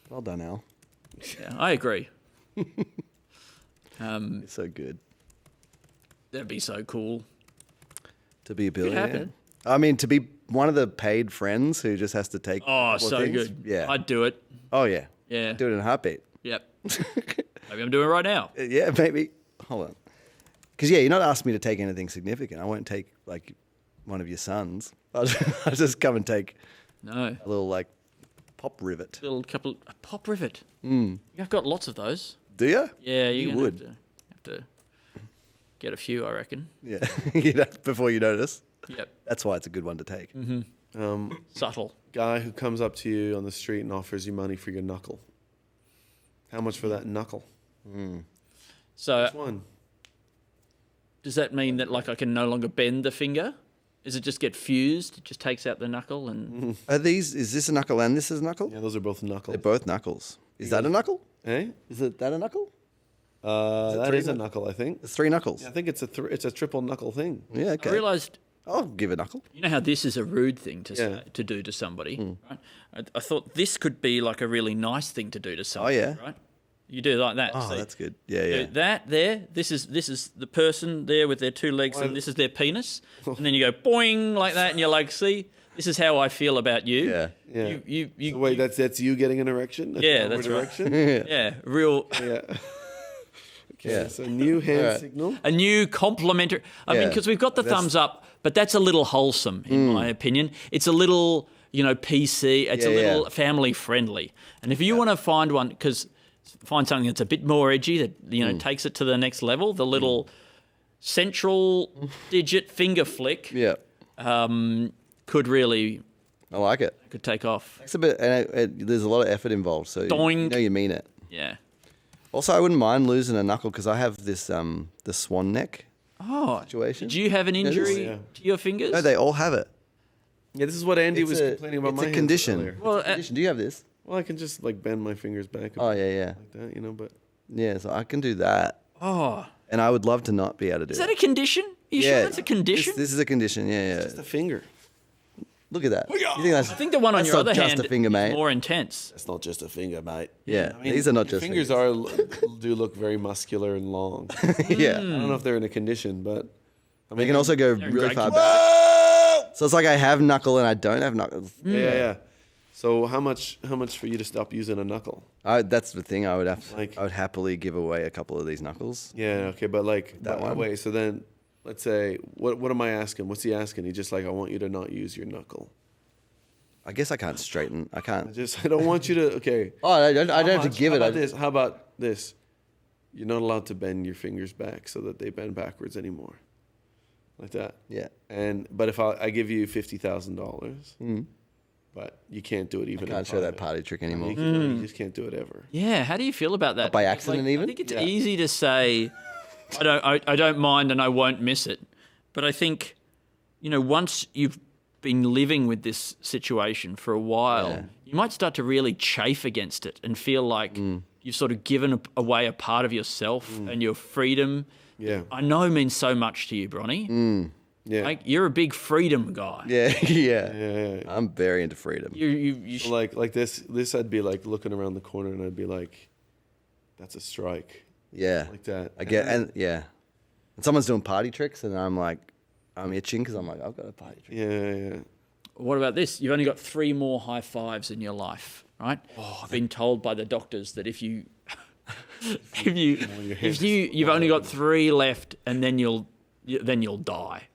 Well done, Al. Yeah, I agree. It's so good. That'd be so cool. To be a billionaire. Could happen. I mean, to be one of the paid friends who just has to take. So things. good. Yeah. I'd do it. Oh yeah. Yeah. Do it in a heartbeat. Yep. Maybe I'm doing it right now. Yeah, maybe. Hold on. Because you're not asking me to take anything significant. I won't take like one of your sons. I'll just come and take a little like pop rivet. A pop rivet. You've got lots of those. Do you? Yeah, you would. Have to get a few, I reckon. Yeah, before you notice. Yep. That's why it's a good one to take. Subtle. Guy who comes up to you on the street and offers you money for your knuckle. How much for that knuckle? So, which one? Does that mean that like I can no longer bend the finger? Does it just get fused? It just takes out the knuckle and. Is this a knuckle and this is a knuckle? Yeah, those are both knuckles. They're both knuckles. Is that a knuckle? Eh? Is that a knuckle? That is a knuckle, I think. It's 3 knuckles. Yeah, I think it's a triple knuckle thing. Yeah, okay. I realised. I'll give a knuckle. You know how this is a rude thing to do to somebody, right? I thought this could be like a really nice thing to do to somebody. Oh yeah. Right? You do like that. Oh, See? that's good. Yeah. That there. This is the person there with their 2 legs, and this is their penis. And then you go boing like that, and you're like, see, this is how I feel about you. Yeah. You so wait, that's you getting an erection? That's erection? Right. Yeah. Real. Yeah. Okay. So new hand signal. A new complimentary. I mean, because we've got the thumbs up, but that's a little wholesome in my opinion. It's a little, PC. It's a little family friendly. And if you want to find one, find something that's a bit more edgy that takes it to the next level. The little central digit finger flick. Yeah. could really I like it. could take off. It's a bit, and there's a lot of effort involved, so you Doink. know you mean it. Yeah. Also, I wouldn't mind losing a knuckle because I have this the swan neck situation. Did you have an injury to your fingers? No, they all have it. Yeah, this is what Andy was complaining about. It's my a condition. hands earlier. Well, condition. Do you have this? Well, I can just like bend my fingers back. Oh yeah. Like that, you know. But Yeah, so I can do that. Oh. And I would love to not be able to do Is that a condition? Are you sure that's a condition? This is a condition, yeah. it's just a finger. Look at that. You think that's, I think the one on that's your not other just hand a finger, is mate. more intense. It's not just a finger, mate. Yeah, I mean, these are not your just fingers. Do look very muscular and long. Yeah. I don't know if they're in a condition, but I mean, They can also go really great far back. So it's like I have knuckle and I don't have knuckles. yeah. So how much for you to stop using a knuckle? That's the thing. I would Like- I would happily give away a couple of these knuckles. Yeah, okay, but like That one? Wait, so then let's say what am I asking? What's he asking? He's just like, I want you to not use your knuckle. I guess I can't straighten. I can't. I don't want you to. Okay. Oh, I don't have to give it. How about this? You're not allowed to bend your fingers back so that they bend backwards anymore. Like that. Yeah. But if I give you $50,000, but you can't do it even. I can't in show that private. party trick anymore. You just can't do it ever. Yeah, how do you feel about that? By accident, Like, even? I think it's easy to say, I don't mind and I won't miss it. But I think, once you've been living with this situation for a while, you might start to really chafe against it and feel like you've sort of given away a part of yourself and your freedom. Yeah. I know means so much to you, Broni. Yeah. Like, you're a big freedom guy. Yeah. I'm very into freedom. You So like this I'd be like looking around the corner and I'd be like, that's a strike. Yeah. Like that. I get, and yeah. And someone's doing party tricks and I'm like, I'm itching because I'm like, I've got a party trick. Yeah. What about this? You've only got 3 more high fives in your life, right? I've been told by the doctors that if you've only got 3 left, and then you'll die.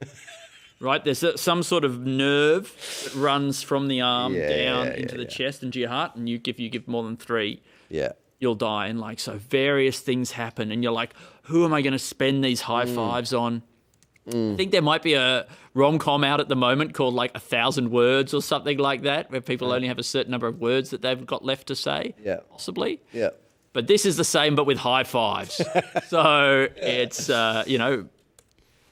Right? There's some sort of nerve that runs from the arm down into the chest and to your heart, and if you give more than 3, you'll die. And like, so various things happen, and you're like, who am I going to spend these high fives on? I think there might be a rom-com out at the moment called like 1,000 Words or something like that, where people only have a certain number of words that they've got left to say, possibly. Yeah. But this is the same, but with high fives. So it's,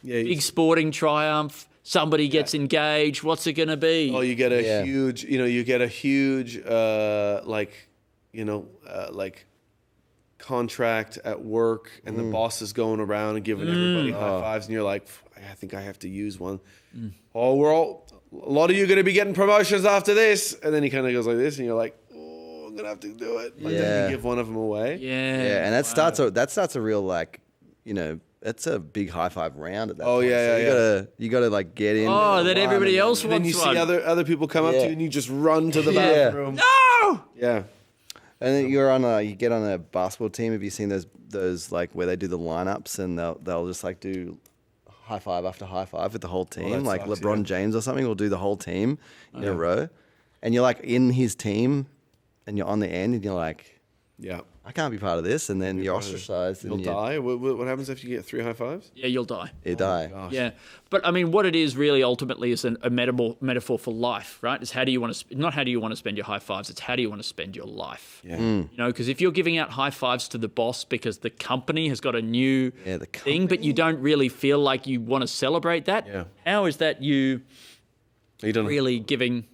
big sporting triumph. Somebody gets engaged. What's it going to be? Oh, you get a huge, contract at work, and the boss is going around and giving everybody high fives, and you're like, I think I have to use one. Oh, a lot of you are going to be getting promotions after this. And then he kind of goes like this, and you're like, oh, I'm going to have to do it. Like, then you give one of them away. Yeah. And that starts a real, like, that's a big high five round at that point. You gotta like get in. Oh, that everybody else And then wants you one. see other people come up to you, and you just run to the bathroom. No! Yeah. And then you get on a basketball team. Have you seen those like where they do the lineups and they'll just like do high five after high five with the whole team, like sucks, LeBron James or something will do the whole team in a row, and you're like in his team, and you're on the end, and you're like, I can't be part of this, and then you're ostracized. You'll die. What happens if you get 3 high fives? Yeah, you'll die. You die. Yeah, but I mean, what it is really ultimately is a metaphor for life, right? It's how do you want to not how do you want to spend your high fives? It's how do you want to spend your life? Yeah. Because if you're giving out high fives to the boss because the company has got a new thing, but you don't really feel like you want to celebrate that, how is that you don't really giving,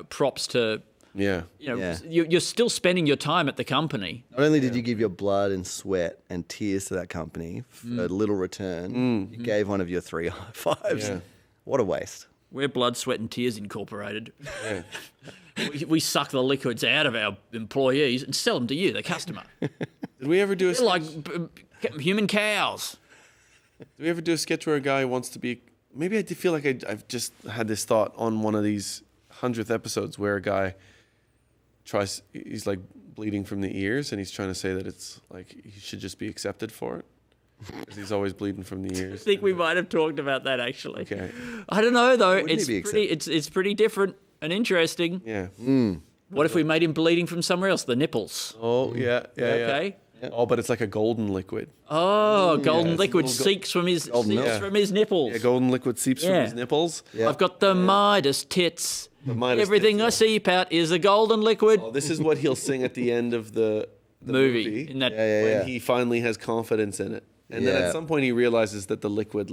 props to? You're still spending your time at the company. Not only did you give your blood and sweat and tears to that company for a little return, you gave one of your 3 high fives. Yeah. What a waste. We're Blood, Sweat and Tears Incorporated. we suck the liquids out of our employees and sell them to you, the customer. Did we ever do a like human cows? Did we ever do a sketch where a guy wants to be? Maybe I did feel like I've just had this thought on one of these 100th episodes where a guy he's like bleeding from the ears, and he's trying to say that it's like he should just be accepted for it because he's always bleeding from the ears. I think we might have talked about that actually. Okay. I don't know though. Wouldn't he be It's pretty different and interesting. Yeah. What if we made him bleeding from somewhere else? The nipples. Oh yeah. Okay. Oh, but it's like a golden liquid. Oh, golden it's liquid a little seeps from his nipples. Yeah, golden liquid seeps from his nipples. Yeah. I've got the Midas tits. Midas Everything tits, I seep out is a golden liquid. Oh, this is what he'll sing at the end of the movie. In that, when he finally has confidence in it. And then at some point he realizes that the liquid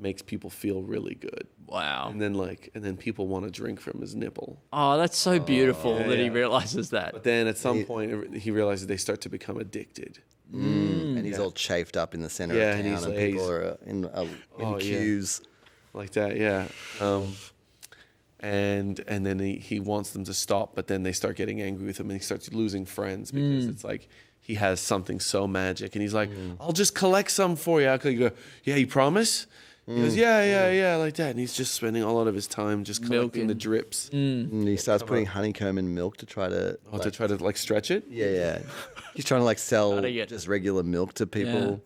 makes people feel really good. Wow. And then people want to drink from his nipple. Oh, that's so beautiful that he realizes that. But then at some point he realizes they start to become addicted. And he's all chafed up in the center of town, and people are in queues. Like that, yeah. And then he wants them to stop, but then they start getting angry with him, and he starts losing friends because it's like he has something so magic, and he's like, "I'll just collect some for you." You go, "Yeah, you promise?" He goes, yeah, like that. And he's just spending a lot of his time just collecting the drips. And he starts putting honeycomb in milk to try to stretch it. Yeah. He's trying to sell just regular milk to people.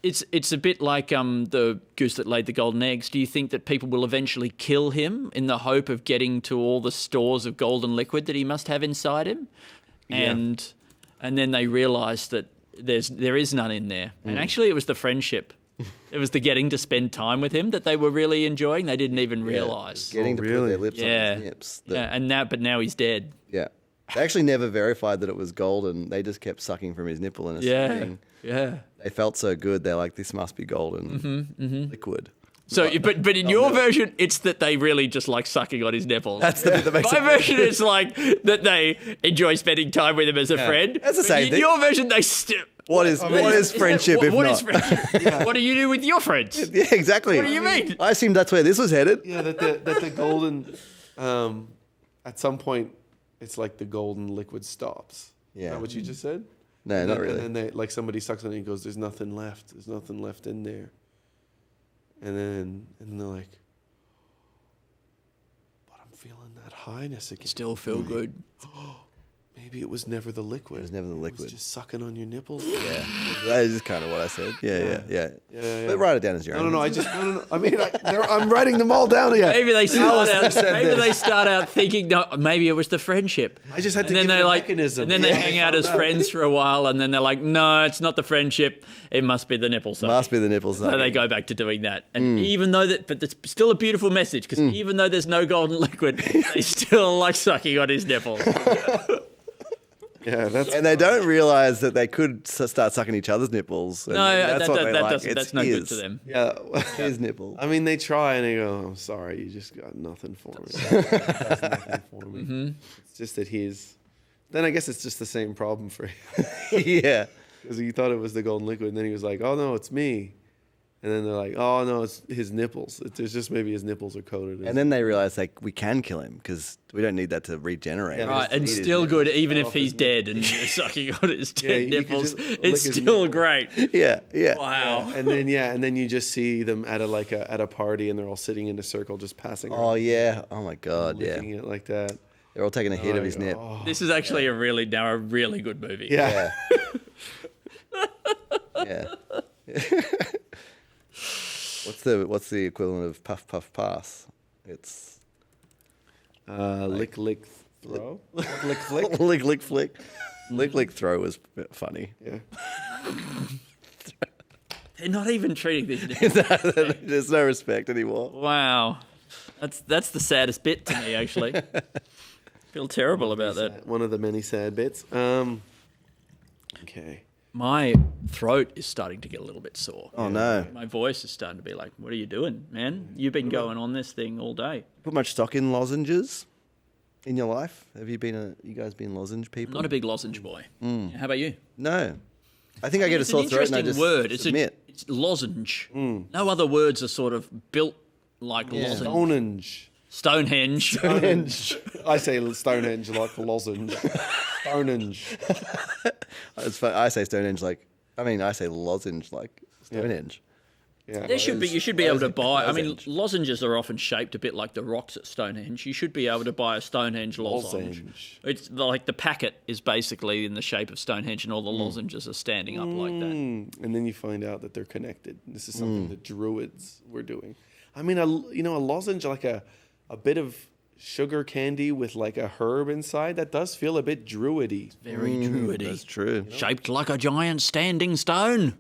Yeah. It's a bit like the goose that laid the golden eggs. Do you think that people will eventually kill him in the hope of getting to all the stores of golden liquid that he must have inside him? And then they realise that there is none in there. And actually it was the friendship. It was the getting to spend time with him that they were really enjoying. They didn't even realise. Getting to put their lips on his nips. But now he's dead. Yeah. They actually never verified that it was golden. They just kept sucking from his nipple and assuming. Yeah. They felt so good. They're like, this must be golden liquid. So, but in your version, it's that they really just like sucking on his nipples. That's the bit that makes My version is like that they enjoy spending time with him as a friend. That's the same in thing. your version, they still. What is friendship if what not? is friendship? What do you do with your friends? Yeah, exactly. What do you mean? I assumed that's where this was headed. Yeah, that the golden, at some point, it's like the golden liquid stops. Yeah. Is that what you just said? No, not really. And then somebody sucks on it and goes, "There's nothing left. There's nothing left in there." And then they're like, "But I'm feeling that highness again. Still feel good." Maybe it was never the liquid. It was never the liquid. It was just sucking on your nipples. Yeah, that is kind of what I said. Yeah. But write it down as your own. No. I mean, I'm writing them all down again. Maybe they start out thinking, no, maybe it was the friendship. I just had to and give then it a they mechanism. And then they hang out as friends for a while, and then they're like, no, it's not the friendship. It must be the nipple sucking. Must be the nipple sucking. So they go back to doing that. And even though but it's still a beautiful message, because even though there's no golden liquid, they still like sucking on his nipples. Yeah, and they don't realize that they could start sucking each other's nipples. And that's no good to them. Yeah, his nipple. I mean, they try and they go, "I'm sorry, you just got nothing for me." That's nothing for me. It's just that then I guess it's just the same problem for him. Yeah. Because he thought it was the golden liquid, and then he was like, "Oh no, it's me." And then they're like, "Oh no, it's his nipples. It's just maybe his nipples are coated." And then they realize we can kill him because we don't need that to regenerate. Yeah, right, and still good, even if he's dead and you're sucking on his dead nipples, it's still great. Yeah. Wow. And then you just see them at a party, and they're all sitting in a circle, just passing. Oh yeah. Oh my God. Yeah. Licking it like that. They're all taking a hit of his nip. This is actually a really good movie. Yeah. Yeah. What's the equivalent of puff puff pass? It's lick lick throw. Lick flick. Lick flick. Lick throw was funny. Yeah. They're not even treating these. There's no respect anymore. Wow, that's the saddest bit to me actually. Feel terrible about that. One of the many sad bits. Okay. My throat is starting to get a little bit sore. Oh no! My voice is starting to be like, "What are you doing, man? You've been going on this thing all day." Put much stock in lozenges in your life? Have you guys been lozenge people? I'm not a big lozenge boy. How about you? No. I think I get a sore throat and I just word. submit. It's lozenge. No other words are sort of built like lozenge. Stonehenge. Stonehenge. I say Stonehenge like lozenge. Stonehenge. I say Stonehenge I say lozenge like Stonehenge. Yeah. You should be able to buy. I mean, lozenges are often shaped a bit like the rocks at Stonehenge. You should be able to buy a Stonehenge lozenge. It's like the packet is basically in the shape of Stonehenge, and all the lozenges are standing up like that. And then you find out that they're connected. This is something the Druids were doing. I mean, a lozenge, like a bit of sugar candy with like a herb inside. That does feel a bit druidy. Very druidy. That's true. Shaped like a giant standing stone.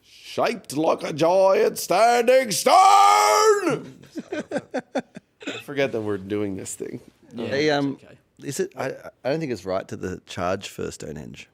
Shaped like a giant standing stone. I forget that we're doing this thing. Yeah, Hey, it's okay. is it? I don't think it's right to charge for Stonehenge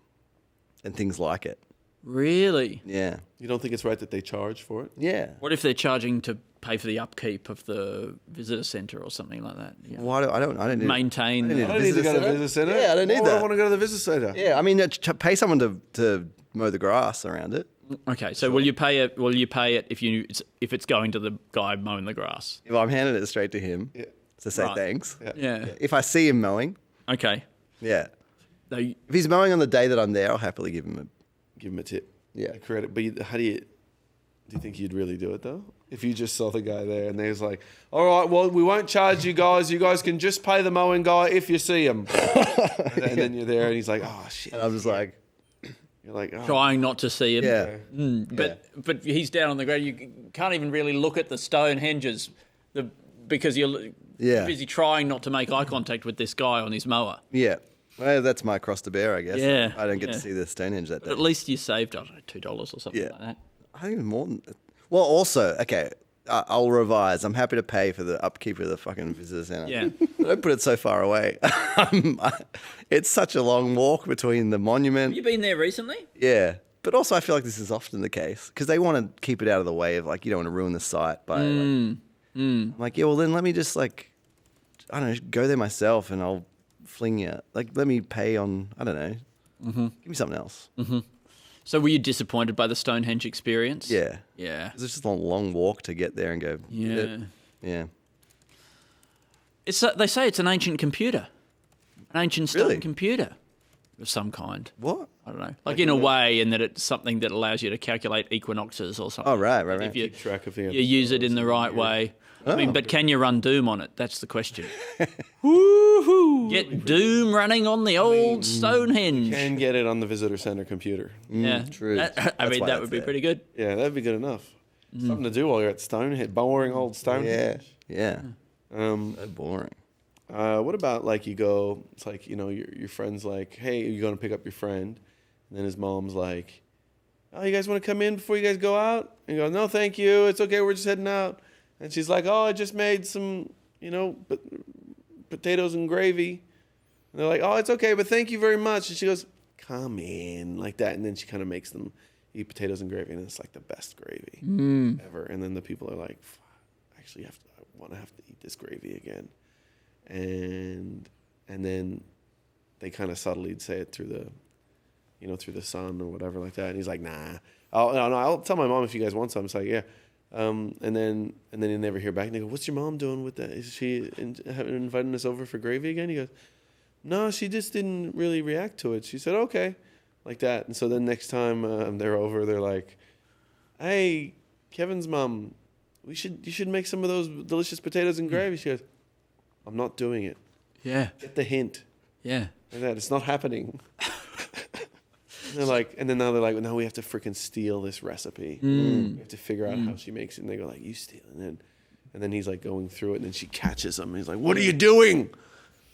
and things like it. Really? Yeah. You don't think it's right that they charge for it? Yeah. What if they're charging to pay for the upkeep of the visitor centre or something like that? Yeah. Why do I don't need Maintain. I don't need I don't need to go to the visitor center. Yeah, I don't need Why would that. I want to go to the visitor center. Yeah, I mean, pay someone to mow the grass around it. Okay, so will you pay it? Will you pay it if it's going to the guy mowing the grass? If I'm handing it straight to him to say Right. thanks. Yeah. If I see him mowing, Okay. yeah. They, If he's mowing on the day that I'm there, I'll happily give him Give him a tip. Yeah. A credit. But how do you think you'd really do it though? If you just saw the guy there and they was like, all right, well, we won't charge you guys. You guys can just pay the mowing guy if you see him. and then you're there and he's like, oh, shit. And I'm just like, You're like, oh. trying not to see him. yeah. But he's down on the ground. You can't even really look at the stone henges because you're busy trying not to make eye contact with this guy on his mower. Yeah. Well, that's my cross to bear, I guess. Yeah, I don't get yeah. to see the Stonehenge that day. But at least you saved, I don't know, $2 or something like that. I think even more than. Well, also, okay, I'll revise. I'm happy to pay for the upkeep of the fucking visitor centre. Yeah. Don't put it so far away. It's such a long walk between the monument. Have you been there recently? Yeah. But also, I feel like this is often the case because they want to keep it out of the way of, like, you don't want to ruin the site by, I'm like, yeah, well, then let me just, like, I don't know, go there myself and I'll fling you. Like, let me pay on, I don't know, give me something else. So were you disappointed by the Stonehenge experience? Yeah. Yeah. It's just a long walk to get there and go, Yeah. yeah. They say it's an ancient computer. An ancient stone Really? computer of some kind. What? I don't know. Like in a way, in that it's something that allows you to calculate equinoxes or something. Oh, right. If you, Keep track of you use it in the right way. I mean, but can you run Doom on it? That's the question. Woohoo! Get Doom running on the old Stonehenge. Can get it on the visitor center computer. Yeah, true. I That's mean, why that that's would be there. pretty good. Yeah, that'd be good enough. Something to do while you're at Stonehenge, boring old Yeah. Stonehenge. Yeah. Um, So boring. what about like you go? It's like your friend's like, hey, you're going to pick up your friend, and then his mom's like, oh, you guys want to come in before you guys go out? And you go, no, thank you. It's okay. We're just heading out. And she's like, oh, I just made some, potatoes and gravy. And they're like, oh, it's okay, but thank you very much. And she goes, come in, like that. And then she kind of makes them eat potatoes and gravy, and it's like the best gravy ever. And then the people are like, actually, I want to have to eat this gravy again. And then they kind of subtly say it through the sun or whatever like that. And he's like, nah. I'll tell my mom if you guys want some. It's like, yeah. And then you never hear back. And they go, what's your mom doing with that? Is she inviting us over for gravy again? He goes, no, she just didn't really react to it. She said, okay, like that. And so then next time they're over, they're like, hey, Kevin's mom, you should make some of those delicious potatoes and gravy. She goes, I'm not doing it. Yeah. Get the hint. Yeah. Like that. It's not happening. They're like, and then now they're like, well, now we have to freaking steal this recipe. We have to figure out how she makes it. And they go like, you steal it. And then he's like going through it, and then she catches him. And he's like, what are you doing?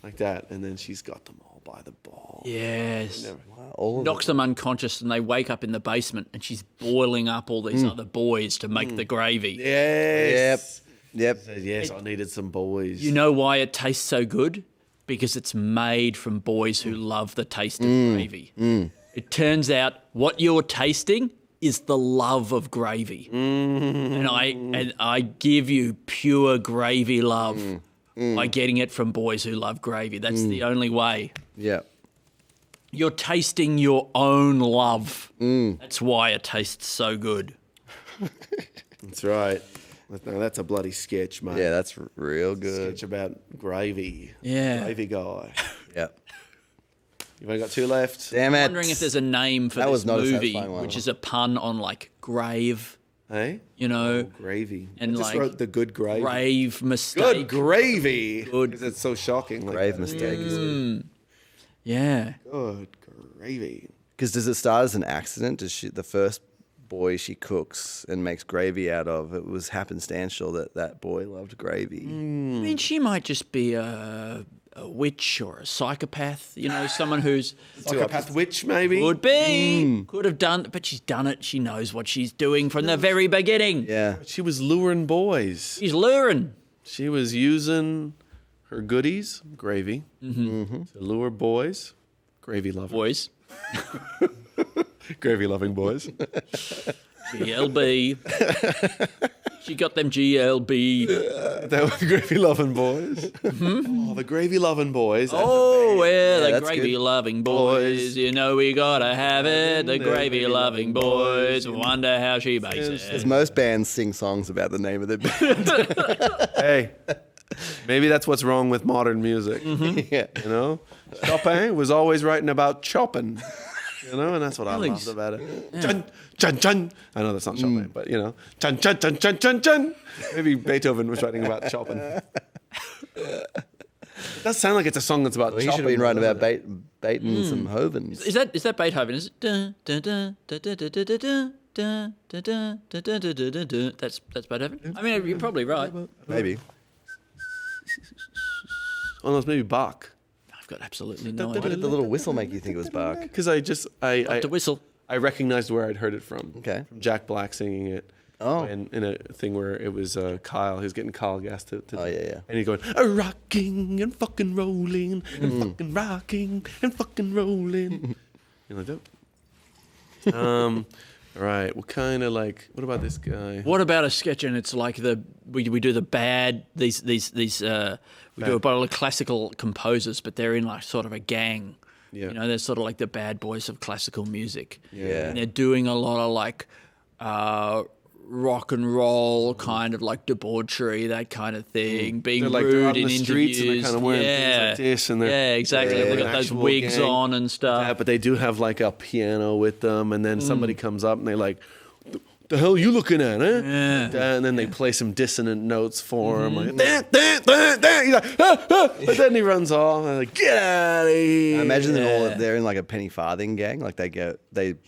Like that. And then she's got them all by the ball. Yes. Knocks them unconscious, and they wake up in the basement, and she's boiling up all these other boys to make the gravy. Yes. Yep. Said, yes, I needed some boys. You know why it tastes so good? Because it's made from boys who love the taste of gravy. It turns out what you're tasting is the love of gravy. And I give you pure gravy love by getting it from boys who love gravy. That's the only way. Yeah. You're tasting your own love. That's why it tastes so good. That's right. Now that's a bloody sketch, mate. Yeah, that's real good. Sketch about gravy. Yeah. Gravy guy. Yep. You've only got two left. Damn it. I'm wondering if there's a name for That this was not a movie, satisfying one. which is a pun on like grave, Hey? you know, Gravy. And I just like wrote the good gravy. grave mistake. Good gravy. Good. Because it's so shocking. Like Grave that. mistake. Yeah. Good gravy. Because does it start as an accident? Does the first boy she cooks and makes gravy out of, it was happenstantial that boy loved gravy. I mean, she might just be a witch or a psychopath, someone who's... Psychopath witch, maybe? Could be. Could have done, but she's done it. She knows what she's doing from the very beginning. Yeah. She was luring boys. She's luring. She was using her goodies, gravy, to lure boys, gravy loving Boys. gravy loving boys. GLB. She got them GLB. They were gravy loving boys. Oh, the gravy loving boys. Oh, yeah, the that's gravy good. loving boys. You know we gotta have it. The gravy loving boys. Wonder how she makes it. As most bands sing songs about the name of their band. Hey, maybe that's what's wrong with modern music. Yeah. Chopin was always writing about chopping. And that's what I loved about it. Chun, chun, chun. I know that's not Chopin, but chun, chun, chun, chun, chun, chun. Maybe Beethoven was writing about chopping. It does sound like it's a song that's about Well, he chopping. should have been writing about baiting some Hovens. Is that Beethoven? Is it? That's Beethoven. I mean, you're probably right. Maybe. Oh, no, it's maybe Bach. I've got absolutely no What did idea. the little whistle make you think it was Bach? Because I The whistle. I recognized where I'd heard it from. Okay. From Jack Black singing it. Oh. In a thing where it was Kyle. He was getting Kyle Gass to Oh, yeah. And he's going, rocking and fucking rolling and fucking rocking and fucking rolling. Like that. All right. What about this guy? What about a sketch and it's like we do the bad we do a bunch of classical composers, but they're in like sort of a gang. Yeah. They're sort of like the bad boys of classical music. Yeah. And they're doing a lot of like rock and roll kind of like debauchery, that kind of thing, being They're rude out in the streets and they're interviews. kind of wearing things like this, and they're exactly. they're They've an got those actual wigs gang. on and stuff. Yeah, but they do have like a piano with them, and then somebody comes up and they like, the hell are you looking at, eh? And then they play some dissonant notes for him, like, He's like, but then he runs off, and like, get out of here. I imagine they're in like a penny farthing gang. Like they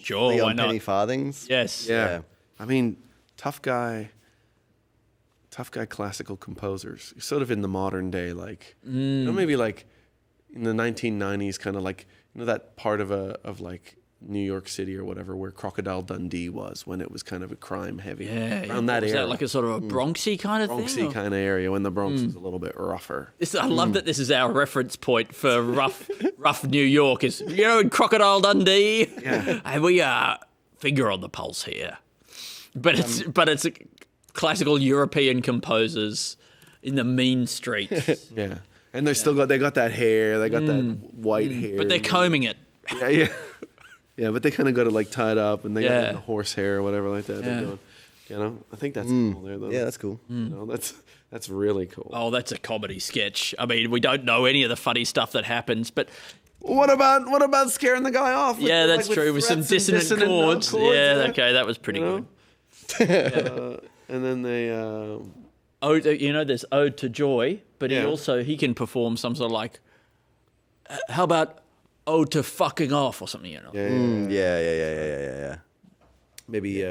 Sure, play why on not? penny farthings. Yes. Yeah. I mean, tough guy classical composers. Sort of in the modern day, like, maybe like in the 1990s, kind of like, that part of like New York City or whatever, where Crocodile Dundee was, when it was kind of a crime heavy. Yeah. Around that Was era. that like a sort of a Bronxy kind of thing? Bronxy kind of area, when the Bronx was a little bit rougher. I love that this is our reference point for rough New York. Is in Crocodile Dundee. Yeah. And we finger on the pulse here, but it's classical European composers in the mean streets. Yeah. And they got that hair, they got that white hair. But they're combing it. Yeah. Yeah, but they kind of got it like tied up, and they got Yeah. the horse hair or whatever like that. They're doing. I think that's cool there, though. Yeah, that's cool. That's really cool. Oh, that's a comedy sketch. I mean, we don't know any of the funny stuff that happens, but What about scaring the guy off? yeah, that's true. With some threats and dissonant chords. Yeah, okay, that was pretty good. And then they. There's Ode to Joy, but he can perform some sort of like, how about Ode to Fucking Off or something, Yeah. Maybe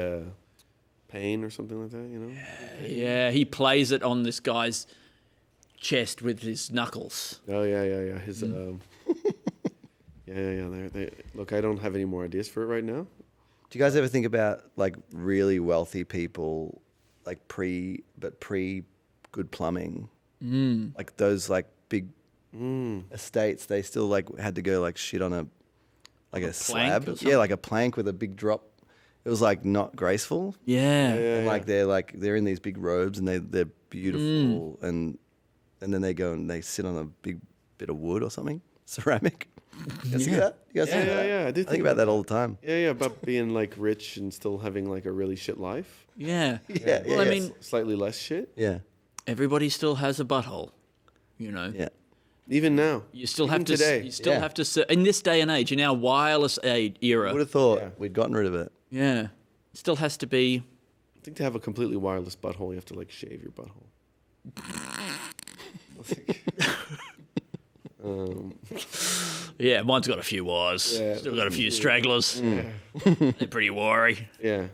Pain or something like that, Yeah, he plays it on this guy's chest with his knuckles. Oh yeah. His Look, I don't have any more ideas for it right now. Do you guys ever think about like really wealthy people, like pre good plumbing, like those like big estates? They still like had to go like shit on a slab, like a plank with a big drop. It was like not graceful. And like they're in these big robes and they're beautiful, and then they go and they sit on a big bit of wood or something, ceramic. You guys see that? You guys see that? Yeah. I think about that all the time. Yeah, about being like rich and still having like a really shit life. Yeah. Well, I mean, slightly less shit. Yeah. everybody still has a butthole, Yeah. Even now. You still Even have to. today. You still have to. In this day and age, in our wireless era, Would have thought we'd gotten rid of it. yeah, still has to be. I think to have a completely wireless butthole, you have to like shave your butthole. Yeah, mine's got a few wires. Yeah. Still got a few stragglers. They're pretty wiry. Yeah.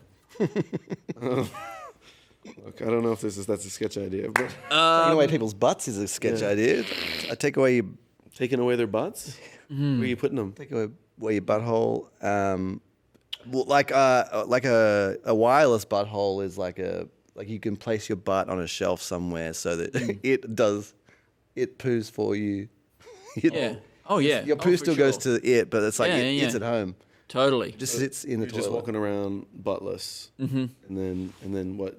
Look, I don't know if that's a sketch idea, but Taking away people's butts is a sketch idea. I take away taking away their butts. Where are you putting them? take away your butthole. Well, like a wireless butthole is like you can place your butt on a shelf somewhere so that it poos for you. Yeah. Oh yeah. Your poo still goes to it, but it's like Yeah, it's at home. Totally. It just sits in the You're toilet. just walking around buttless, and then what?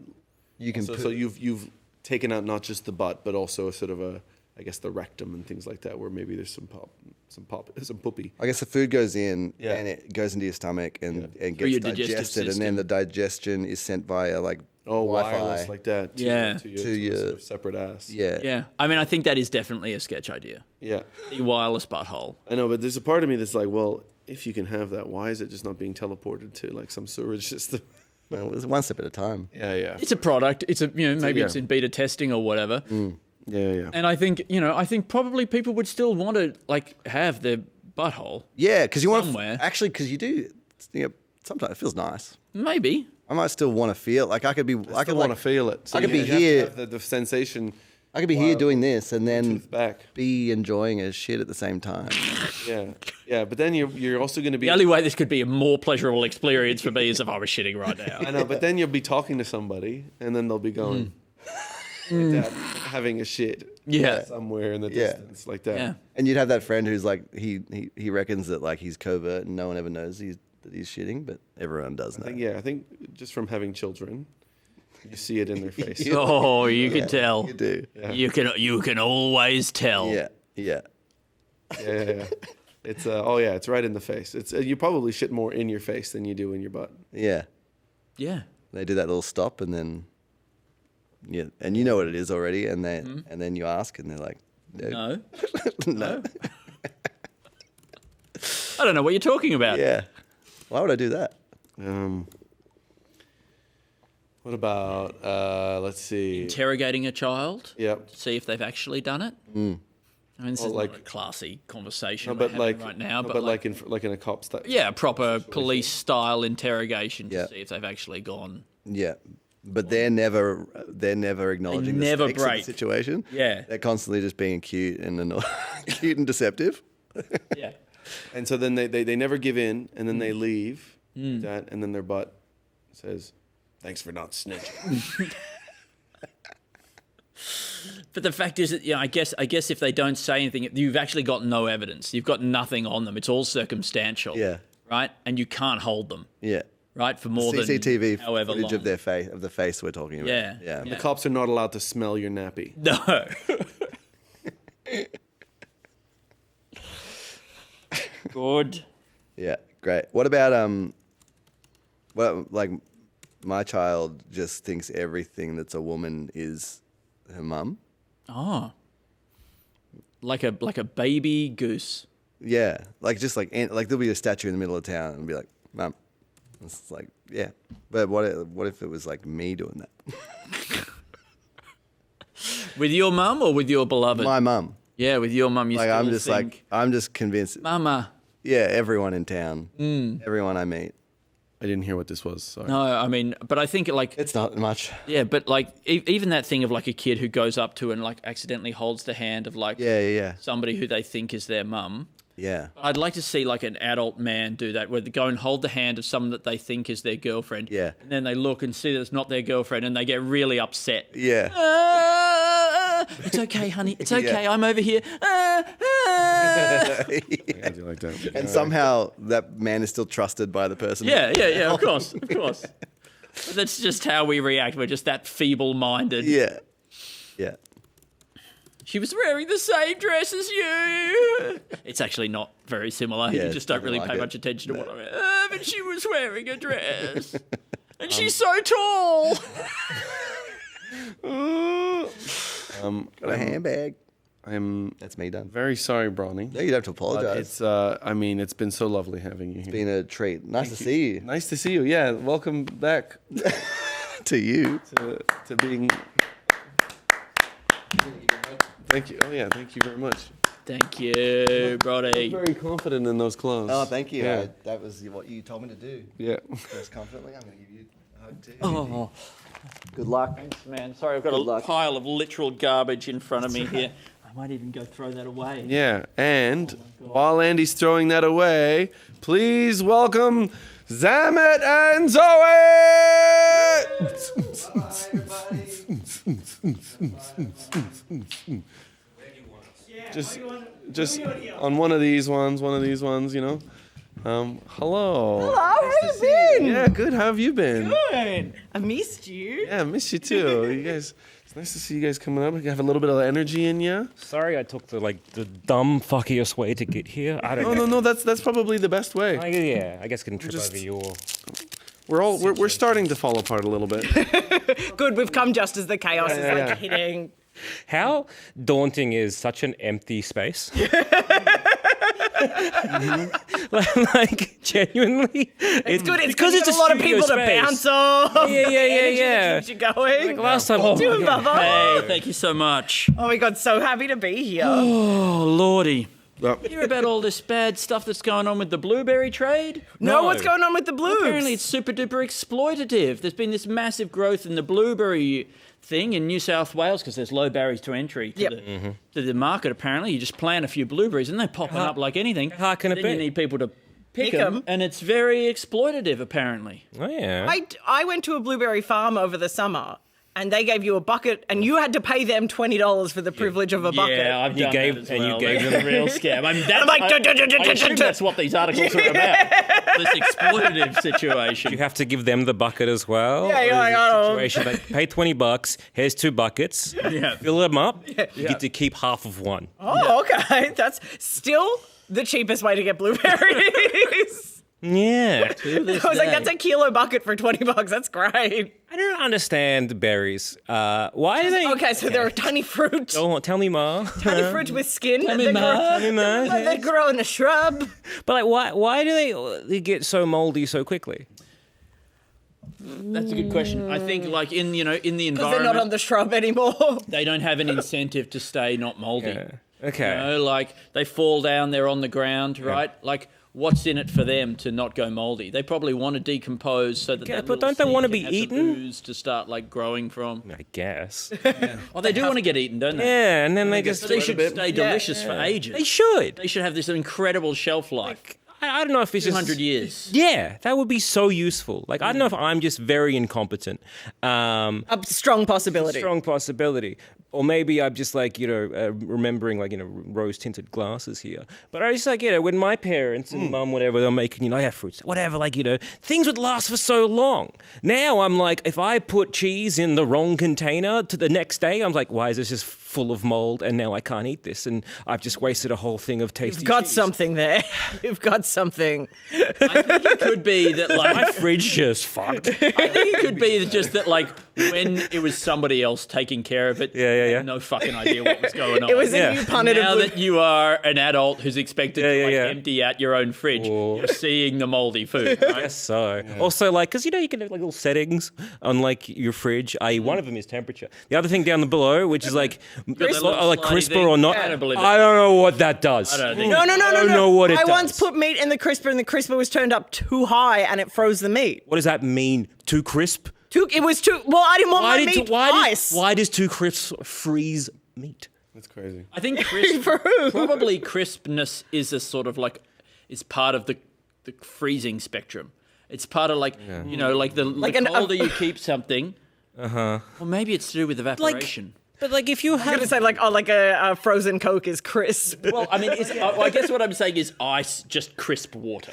You can So you've taken out not just the butt, but also a sort of I guess the rectum and things like that, where maybe there's some poopy. I guess the food goes in Yeah. and it goes into your stomach and Through gets your digestive digested, and then the digestion is sent via like Wi-Fi. Wireless like that. To your sort of separate ass. Yeah. Yeah. I mean, I think that is definitely a sketch idea. Yeah. The wireless butthole. I know, but there's a part of me that's like, well, if you can have that, why is it just not being teleported to like some sewage system? Well, it's one step at a time. Yeah. It's a product. It's maybe it's in beta testing or whatever. Yeah. And I think probably people would still want to like have their butthole. Yeah, because you want somewhere. actually because you do. Sometimes it feels nice. Maybe. I might still want to feel like I could be. I could want to feel it. So I could be you have to here. have the sensation. I could be here doing this and then back. be enjoying a shit at the same time. Yeah. But then you're also going to be. The only way this could be a more pleasurable experience for me is if I was shitting right now. I know, but then you'll be talking to somebody, and then they'll be going like that, having a shit. Yeah. Somewhere in the distance, like that. Yeah. And you'd have that friend who's like he reckons that like he's covert and no one ever knows that he's shitting, but everyone does know. I think just from having children, you see it in their face. Oh, you can tell. You do. Yeah. You can always tell. Yeah. Yeah. It's it's right in the face. It's you probably shit more in your face than you do in your butt. Yeah. Yeah. They do that little stop and then and you know what it is already, and then you ask and they're like, No. no. I don't know what you're talking about. Yeah. Why would I do that? What about let's see, Interrogating a child. Yep. See if they've actually done it. I mean, this is not a classy conversation we're having right now, but like in a cop style. Yeah, proper police style interrogation to see if they've actually gone. Yeah. But they're never acknowledging the stakes of the situation. Yeah. They're constantly just being cute and cute and deceptive. Yeah. And so then they never give in, and then they leave that, and then their butt says, "Thanks for not snitching." But the fact is that I guess if they don't say anything, you've actually got no evidence. You've got nothing on them. It's all circumstantial. Yeah. Right? And you can't hold them. Yeah. Right? For more CCTV than however footage long. of their face, of the face we're talking about. Yeah. Yeah. The cops are not allowed to smell your nappy. No. Good. Yeah, great. What about like my child just thinks everything that's a woman is her mum. Oh. Like a baby goose. Yeah, like just like there'll be a statue in the middle of town and be like, "Mum." It's like, yeah, but what if it was like me doing that? With your mum or with your beloved? My mum. Yeah, with your mum. You Like still I'm just convinced. Mama. Yeah, everyone in town, everyone I meet. I didn't hear what this was. Sorry. No, I mean, but I think like it's not much. Yeah, but like even that thing of like a kid who goes up to and like accidentally holds the hand of like somebody who they think is their mum. Yeah. I'd like to see like an adult man do that, where they go and hold the hand of someone that they think is their girlfriend. Yeah. And then they look and see that it's not their girlfriend, and they get really upset. Yeah. It's okay, honey. It's okay. I'm over here. I do like that. And somehow that man is still trusted by the person. Yeah. Of course. But that's just how we react. We're just that feeble-minded. Yeah. She was wearing the same dress as you. It's actually not very similar. Yeah, You just don't really pay much attention to what I mean. But she was wearing a dress. And she's so tall. Got a handbag. That's me done. Very sorry, Broni. No, you don't have to apologize. It's been so lovely having you here. It's been a treat. Nice to see you. Nice to see you. Yeah, welcome back to you. To being. Thank you. Oh yeah, thank you very much. Thank you, Brody. I'm very confident in those clothes. Oh, thank you. Yeah. That was what you told me to do. Yeah. Dress confidently. I'm going to give you a Oh, Good luck. thanks, man. Sorry, I've got a pile of literal garbage in front of me here. I might even go throw that away. Yeah, and while Andy's throwing that away, please welcome Zammit and Zoe! Just on one of these ones, you know. Hello. Hello, how have you been? Yeah, good. How have you been? Good. I missed you. Yeah, I missed you too. You guys, it's nice to see you guys coming up. You have a little bit of energy in you. Sorry, I took the dumb fuckiest way to get here. I don't know. No. That's probably the best way. Yeah, I guess getting tripped over your. We're starting to fall apart a little bit. Good, we've come just as the chaos is hitting. How daunting is such an empty space? Like genuinely, it's good. It's because it's a lot of people to bounce off. Yeah. Keeps you going. Like last time. Hey, thank you so much. Oh my God, so happy to be here. Oh, Lordy. Hear about all this bad stuff that's going on with the blueberry trade? No, what's going on with the blues? Apparently it's super duper exploitative. There's been this massive growth in the blueberry thing in New South Wales because there's low barriers to entry to the market, apparently. You just plant a few blueberries and they're popping up like anything. How can it then be? You need people to pick them, and it's very exploitative, apparently. Oh, yeah. I went to a blueberry farm over the summer, and they gave you a bucket, and you had to pay them $20 for the privilege of a bucket. Yeah, I've done that as well. You gave That's them a real scam. I mean, I assume that's what these articles are about. This exploitative situation. You have to give them the bucket as well. Yeah, you're like, oh. Situation like, pay $20. Here's 2 buckets. Fill them up. You get to keep half of one. Oh, okay. That's still the cheapest way to get blueberries. Yeah. I was like, that's a kilo bucket for $20. That's great. I don't understand berries. Why do they? Okay, so they're a tiny fruit. Oh, tell me more. Tiny fruit with skin. Tell me more. They grow in a shrub. But like, why do they get so moldy so quickly? That's a good question. I think, like in the environment, Because they're not on the shrub anymore. They don't have an incentive to stay not moldy. Yeah. Okay. You know, like they fall down, they're on the ground, right? Like, what's in it for them to not go moldy? They probably want to decompose so that. But don't they want to be eaten? eaten? Ooze to start like growing from. I guess. Oh, they do want to get eaten, don't they? Yeah, and then they just. They should stay delicious for ages. They should. They should have this incredible shelf life. I don't know if it's 200 years. Yeah, that would be so useful. Like, I don't know if I'm just very incompetent. A strong possibility. Strong possibility. Or maybe I'm just like, remembering like, rose-tinted glasses here. But I just like, when my parents and mum, whatever, they're making, fruits, whatever, like, things would last for so long. Now I'm like, if I put cheese in the wrong container to the next day, I'm like, why is this just full of mold and now I can't eat this? And I've just wasted a whole thing of tasty You've got cheese. something there. You've got something. I think it could be that, like, my fridge just fucked. I think it could be just that, like, when it was somebody else taking care of it, yeah. no fucking idea what was going on. It was a new pun. Now that you are an adult who's expected to empty out your own fridge, you're seeing the moldy food, right? Yes, so. Yeah. Also, like, because, you can have, like, little settings on, like, your fridge, i.e. one of them is temperature. The other thing down below, which is, like, crisper thing. or not, I don't believe it. I don't know what that does. I don't think No. I don't know what it does. I once put meat in the crisper was turned up too high and it froze the meat. What does that mean? Too crisp? It was too. Well, I didn't want my meat ice. Why does too crisp freeze meat? That's crazy. I think probably crispness is a sort of like is part of the freezing spectrum. It's part of like the colder you keep something. Or maybe it's to do with evaporation. But like if you have, I'm gonna say like a frozen Coke is crisp. Well, I mean, I guess what I'm saying is ice, just crisp water.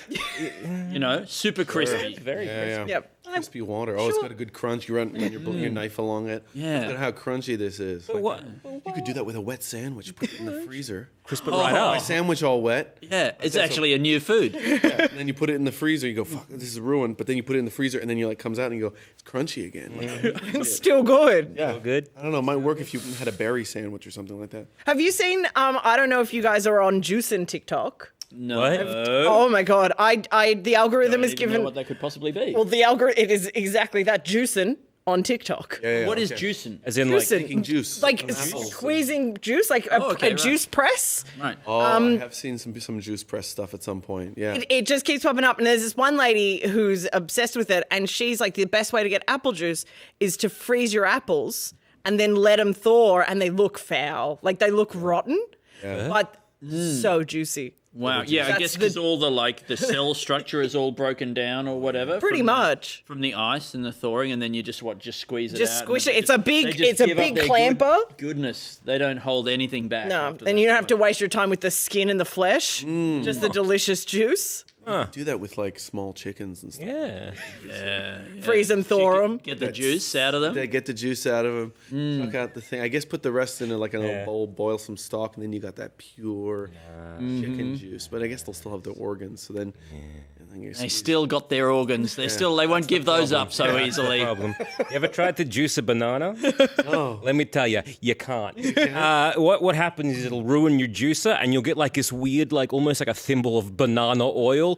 Super crispy. Very crispy. Yep. Crispy water. Oh, it's got a good crunch. You run your knife along it. Yeah. Look at how crunchy this is. But what? You could do that with a wet sandwich. Put it in the freezer. Crisp it right up. My sandwich all wet. Yeah, it's actually a new food. Yeah. And then you put it in the freezer. You go, fuck, this is ruined. But then you put it in the freezer, and then you comes out and you go, it's crunchy again. It's still good. Yeah, good. I don't know. It might work if you had a berry sandwich or something like that. Have you seen? I don't know if you guys are on Juicin' TikTok. No. What? Oh my god! The algorithm is Know given. what that could possibly be. Well, it is exactly that. Juicin'. on TikTok. What is juicing? As in, Juicing. Making juice. Like squeezing juice, like a juice press. Right. Oh, I have seen some juice press stuff at some point. Yeah. It just keeps popping up. And there's this one lady who's obsessed with it. And she's like, the best way to get apple juice is to freeze your apples and then let them thaw, and they look foul. Like they look rotten, but so juicy. Wow. Yeah, I guess because all the cell structure is all broken down or whatever. Pretty much. From the ice and the thawing, and then you just squeeze it out. Just squish it. It's a big clamper. Goodness, they don't hold anything back. No, and you don't have to waste your time with the skin and the flesh. Just the delicious juice. Do that with like small chickens and stuff. Yeah. Freeze and thaw them. Get the juice out of them. They get the juice out of them. Suck out the thing. I guess put the rest in like an old bowl, boil some stock, and then you got that pure chicken juice. But I guess they'll still have the organs. So then, they still got their organs. They won't give those up so easily. Problem. You ever tried to juice a banana? No. Let me tell you, you can't. What happens is it'll ruin your juicer, and you'll get like this weird, like almost like a thimble of banana oil.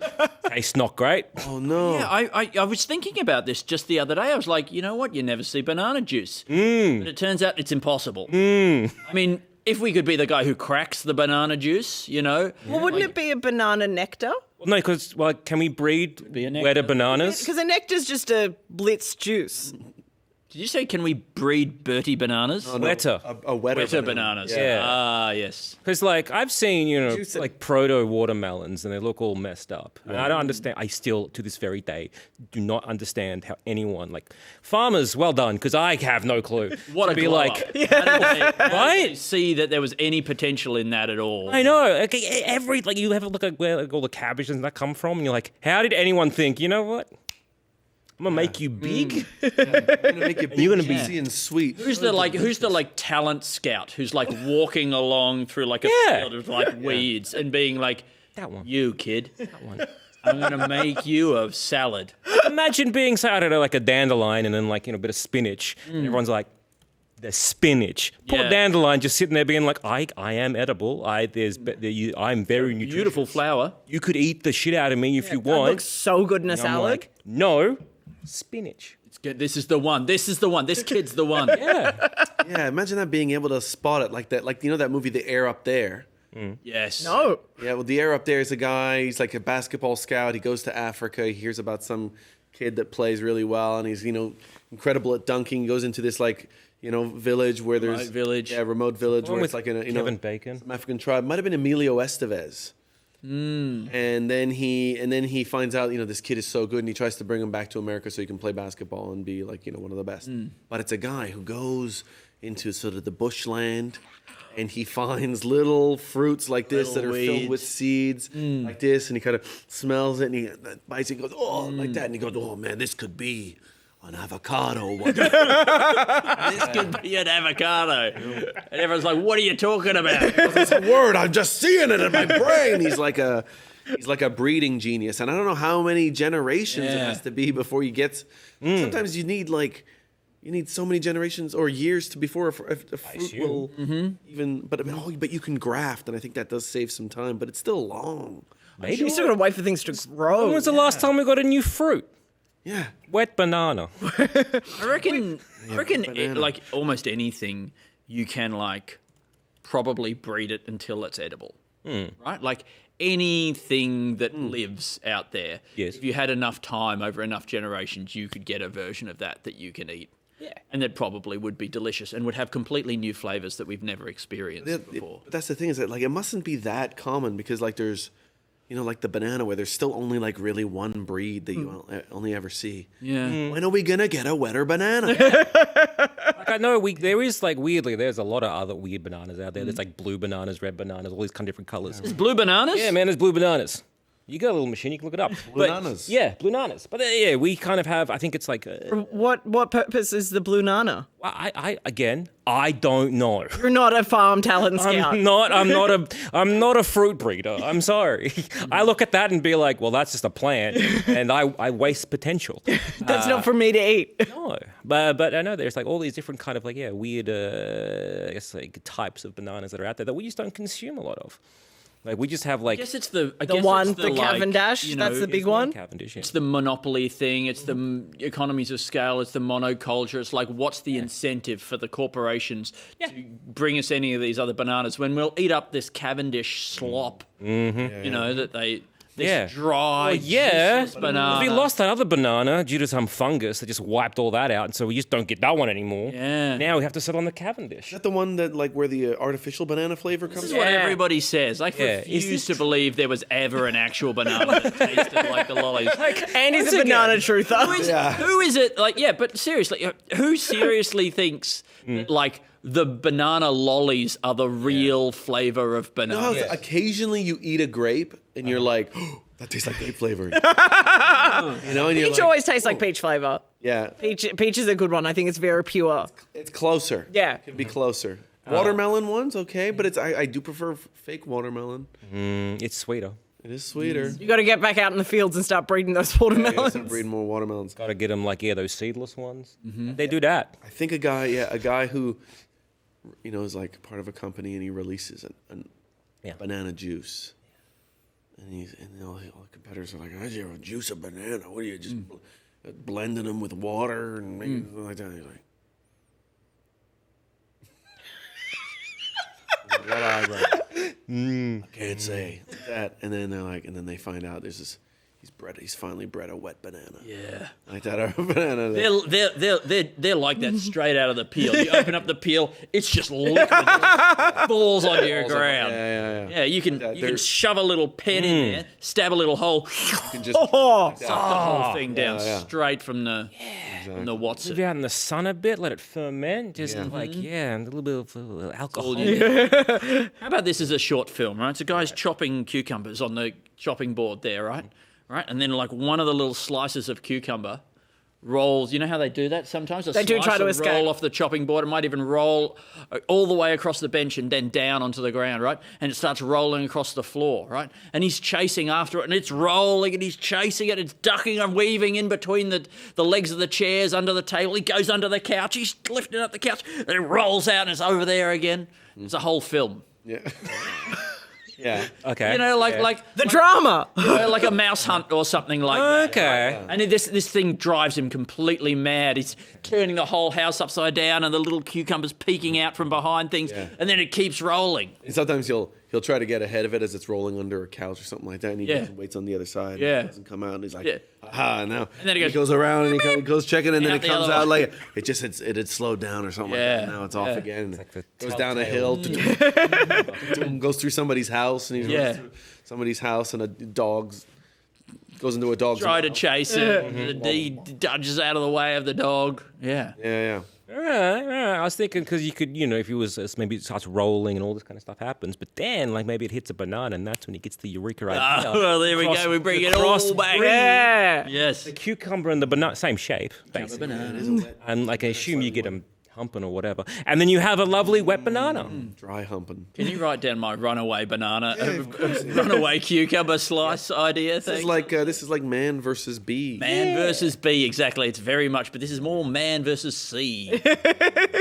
Tastes not great. Oh no. Yeah, I was thinking about this just the other day. I was like, you know what? You never see banana juice. But it turns out it's impossible. I mean, if we could be the guy who cracks the banana juice, you know. Well, wouldn't it be a banana nectar? Well, no, because can we breed wetter bananas? Because a nectar's just a blitz juice. Did you say, can we breed Bertie bananas? Oh, no. Wetter. A wetter bananas. Yeah. Ah, yes. Because, like, I've seen, like proto-watermelons, and they look all messed up. And I don't understand. I still, to this very day, do not understand how anyone, like, farmers, well done, because I have no clue. What to a be glow like, up. How did they see that there was any potential in that at all? I know. Like, you have a look at where all the cabbages and that come from, and you're like, how did anyone think, you know what? I'm gonna make you big. I'm gonna make you big, You're gonna be juicy and sweet. Who's the talent scout who's like walking along through like a field of like weeds and being like, that one, you kid, that one. I'm gonna make you a salad. Imagine being, say, I don't know, like a dandelion and then like a bit of spinach. And everyone's like, the spinach. Poor dandelion just sitting there being like, I am edible. I'm very nutritious. Beautiful flower. You could eat the shit out of me if you want. That looks so good in a And I'm salad. like, no, spinach. It's good. This is the one. This kid's the one. Yeah, imagine that, being able to spot it like that. Like, that movie, The Air Up There. Yes. No. Yeah, well, The Air Up There is a guy, he's like a basketball scout. He goes to Africa. He hears about some kid that plays really well, and he's, incredible at dunking. He goes into this, like, village where there's... remote village where it's like in a, Kevin Bacon. some African tribe. Might have been Emilio Estevez. And then he finds out, this kid is so good, and he tries to bring him back to America so he can play basketball and be like, one of the best. But it's a guy who goes into sort of the bushland, and he finds little fruits like this that are filled with seeds like this, and he kind of smells it, and he bites it and goes, oh, like that, and he goes, oh man, this could be an avocado. This could be an avocado. And everyone's like, what are you talking about? It's a word. I'm just seeing it in my brain. He's like a breeding genius. And I don't know how many generations it has to be before you get... Sometimes you need so many generations or years before a fruit will even... But you can graft, and I think that does save some time, but it's still long. Maybe. You still gotta wait for things to grow. When was the last time we got a new fruit? Yeah. Wet banana. I reckon like almost anything you can like probably breed it until it's edible. Right? Like anything that lives out there. Yes. If you had enough time over enough generations, you could get a version of that you can eat. Yeah. And that probably would be delicious and would have completely new flavors that we've never experienced before. But that's the thing, is that like it mustn't be that common, because like there's like the banana, where there's still only like really one breed that you only ever see. Yeah. When are we gonna get a wetter banana? Like I know there is like weirdly, there's a lot of other weird bananas out there. There's like blue bananas, red bananas, all these kind of different colors. There's blue bananas? Yeah, man, there's blue bananas. You got a little machine, you can look it up. Blue bananas. Yeah, blue bananas. But yeah, we kind of have, I think it's like... What purpose is the blue nana? I don't know. You're not a farm talent scout. I'm not a fruit breeder. I'm sorry. I look at that and be like, well, that's just a plant, and I waste potential. That's not for me to eat. No, but I know there's like all these different kind of weird, I guess like types of bananas that are out there that we just don't consume a lot of. Like we just have like I guess it's the Cavendish. That's the big one. Cavendish. Yeah. It's the monopoly thing. It's the economies of scale. It's the monoculture. It's like, what's the incentive for the corporations to bring us any of these other bananas when we'll eat up this Cavendish slop? You know that they. This dry, useless banana. We lost that other banana due to some fungus that just wiped all that out, and so we just don't get that one anymore. Yeah. Now we have to settle on the Cavendish. Is that the one that like where the artificial banana flavor comes? This is what everybody says. I refuse to believe there was ever an actual banana that tasted like the lollies. And he's a banana truther. Who is it? Like, but seriously, who seriously thinks that, like, the banana lollies are the real flavor of banana? No, occasionally you eat a grape and you're like, oh, that tastes like grape flavor. You know, and you're Peach like, always tastes like peach flavor. Yeah. Peach is a good one. I think it's very pure. It's closer. Yeah. It can be closer. Watermelon one's okay, but I do prefer fake watermelon. It's sweeter. It is sweeter. You got to get back out in the fields and start breeding those watermelons. Start breeding more watermelons. Got to get them like those seedless ones. They do that. I think a guy who, you know, is like part of a company and he releases a banana juice. And all the competitors are like, "How'd you ever juice a banana? What are you just blending them with water and making something like that?" He's like, "What I can't say that." And then they're like, and then they find out there's this. He's finally bred a wet banana. Yeah. Like that, a banana. They're like that straight out of the peel. You open up the peel, it's just liquid. It falls onto your ground. Yeah. You can shove a little pen in there, stab a little hole, you can just suck the whole thing down straight from the Watson. Leave it out in the sun a bit, let it ferment. Just like a little bit of alcohol. How about this as a short film, right? So guys chopping cucumbers on the chopping board there, right? Right, and then like one of the little slices of cucumber rolls. You know how they do that sometimes? They do try to escape. Roll off the chopping board. It might even roll all the way across the bench and then down onto the ground, right? And it starts rolling across the floor, right? And he's chasing after it, and it's rolling, and he's chasing it. It's ducking and weaving in between the legs of the chairs, under the table. He goes under the couch. He's lifting up the couch, and it rolls out, and it's over there again. It's a whole film. Yeah. Yeah. Okay. You know, like the drama, like a mouse hunt or something like that. Okay. And this thing drives him completely mad. He's turning the whole house upside down, and the little cucumbers peeking out from behind things, and then it keeps rolling. And sometimes he'll try to get ahead of it as it's rolling under a couch or something like that, and he goes and waits on the other side. Yeah. And it doesn't come out, and he's like, aha, now. And then he goes around and he goes checking, and then Out it the comes other out one. like it had slowed down or something like that. And now it's off again. It's like the goes down a hill, goes through somebody's house, and he runs through somebody's house, and a dog goes into a dog's Try to mouth. chase it. He dodges out of the way of the dog. Yeah. Yeah. All right. I was thinking because you could, if he was maybe it starts rolling and all this kind of stuff happens, but then like maybe it hits a banana and that's when he gets the eureka idea. Well, there we go. We bring it all back. Yeah. Yes. The cucumber and the banana, same shape, basically. Banana. And like I assume you get them humping or whatever, and then you have a lovely wet banana. Dry humping. Can you write down my runaway banana, runaway cucumber slice idea thing? This is like man versus bee. Man versus bee, exactly. It's very much, but this is more man versus sea.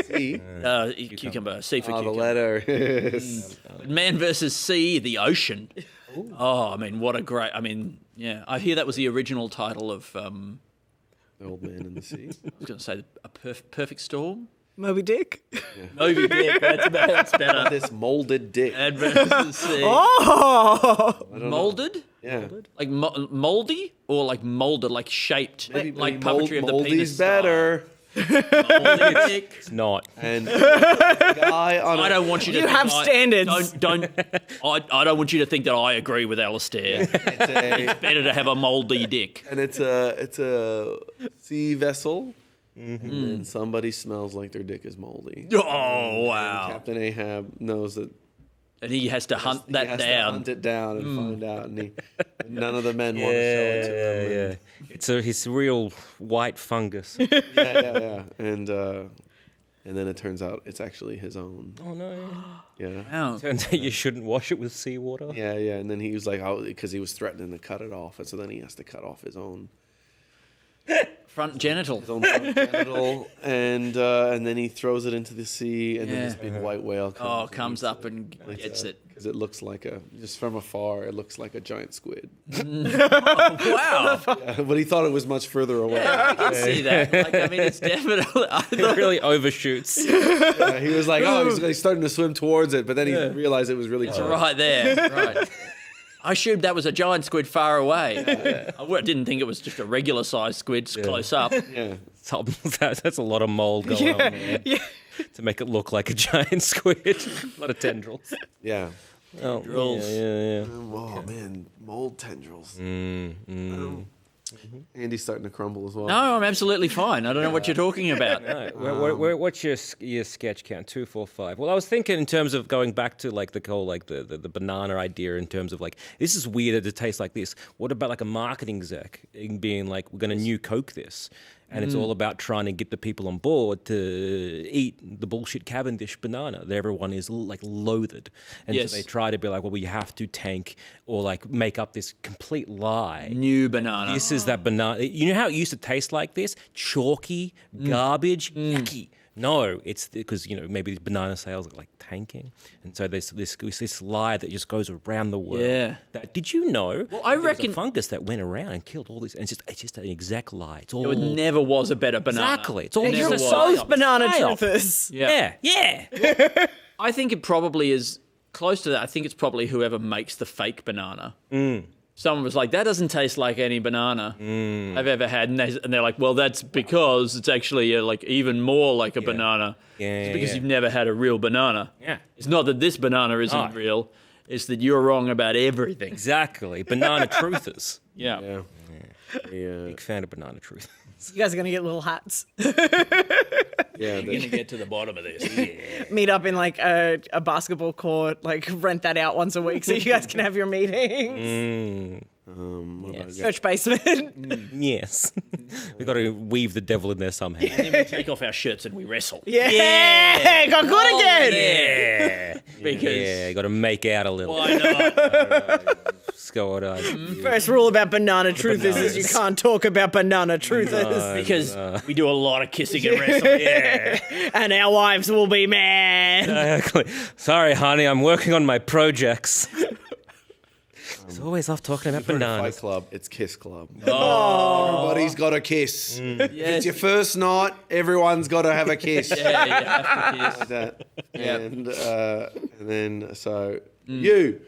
See? Cucumber, sea for the cucumber. letter. Yes. Man versus sea, the ocean. Oh, I mean, what a great. I mean, yeah. I hear that was the original title of. The Old Man in the Sea. I was going to say a perfect storm. Moby Dick. Moby Dick. That's better. This molded dick. Man versus sea. Oh. Molded? Yeah. Like moldy or like molded, like shaped, like puppetry of the penis. Moldy's better. Moldy dick. It's not. And guy on I don't want you to. You think have standards. Don't. I don't want you to think that I agree with Alasdair. It's better to have a moldy dick. And it's a sea vessel. And then somebody smells like their dick is moldy. Oh wow! And Captain Ahab knows that. And he has to hunt that he has down. To hunt it down and find out, and none of the men want to show it to him. Yeah. It's his real white fungus. Yeah. And then it turns out it's actually his own. Oh no! Yeah. Wow. Turns out you shouldn't wash it with seawater. Yeah. And then he was like, because he was threatening to cut it off, and so then he has to cut off his own. Front genital. His own front genital, and then he throws it into the sea, and then this big white whale comes Comes up and gets it. because it looks like just from afar, it looks like a giant squid. Wow. Yeah, but he thought it was much further away. Yeah, I can see that. Like, I mean, it's definitely. It really overshoots. Yeah, he was like, he's starting to swim towards it, but then he realized it was really close. Right there. Right. I assumed that was a giant squid far away. I didn't think it was just a regular sized squid close up. Yeah. That's a lot of mold going on there. Yeah. To make it look like a giant squid. A lot of tendrils. Yeah. Oh, Tendrils. Yeah. Oh, man. Mold tendrils. Andy's starting to crumble as well. No, I'm absolutely fine. I don't know what you're talking about. No. What's your sketch count? 2, 4, 5. Well, I was thinking in terms of going back to like the whole like the banana idea in terms of like this is weird that it tastes like this. What about like a marketing exec being like we're going to new Coke this? And it's all about trying to get the people on board to eat the bullshit Cavendish banana that everyone is like loathed. And so they try to be like, well, we have to tank or like make up this complete lie. New banana. This is that banana. You know how it used to taste like this? Chalky, garbage, yucky. No, it's because, maybe these banana sales are like tanking. And so there's this lie that just goes around the world. Yeah. Did you know? Well, I reckon a fungus that went around and killed all these. And it's just an exact lie. It's all. It never was a better banana. Exactly. It's all You're just both banana truthers. Yeah. I think it probably is close to that. I think it's probably whoever makes the fake banana. Someone was like, that doesn't taste like any banana I've ever had. And they're like, well, that's because it's actually like even more like a banana. It's because you've never had a real banana. Yeah. It's not that this banana isn't real. It's that you're wrong about everything. Exactly. Banana truthers. Yeah. Big fan of banana truthers. You guys are going to get little hats. You're going to get to the bottom of this. Meet up in like a basketball court, like rent that out once a week so you guys can have your meetings. Church basement. Yes. We've got to weave the devil in there somehow. And then we take off our shirts and we wrestle. Yeah. Got good again. Yeah. Because you got to make out a little. why not? First rule about banana truthers is you can't talk about banana truthers. Because we do a lot of kissing and wrestling. And our wives will be mad. Exactly. Sorry, honey, I'm working on my projects. It's always off talking about bananas. Fight Club, it's Kiss Club. Everybody's got a kiss. If it's your first night, everyone's got to have a kiss. You have to kiss. Like that. And then, so, you,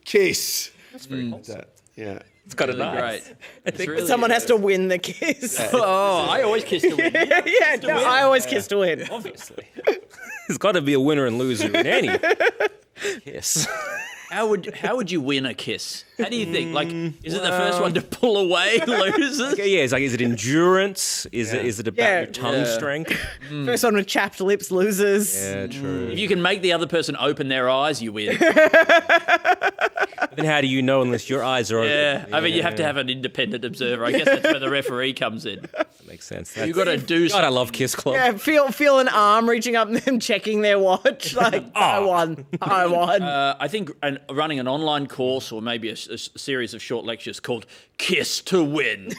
kiss. That's very wholesome. Yeah. It's got a nice. Great. Someone has to win the kiss. I always kiss to win. I always kiss to win. Obviously. There's got to be a winner and loser in any kiss. How would you win a kiss? How do you think? Like, is it the first one to pull away loses? It's like, is it endurance? Is it about your tongue strength? First one with chapped lips loses. Yeah, true. If you can make the other person open their eyes, you win. Then how do you know unless your eyes are open? I mean, you have to have an independent observer. I guess that's where the referee comes in. That makes sense. You've got to do God, I love Kiss Club. Yeah, feel an arm reaching up and them checking their watch. Like, I won. I think running an online course or maybe a series of short lectures called Kiss to Win.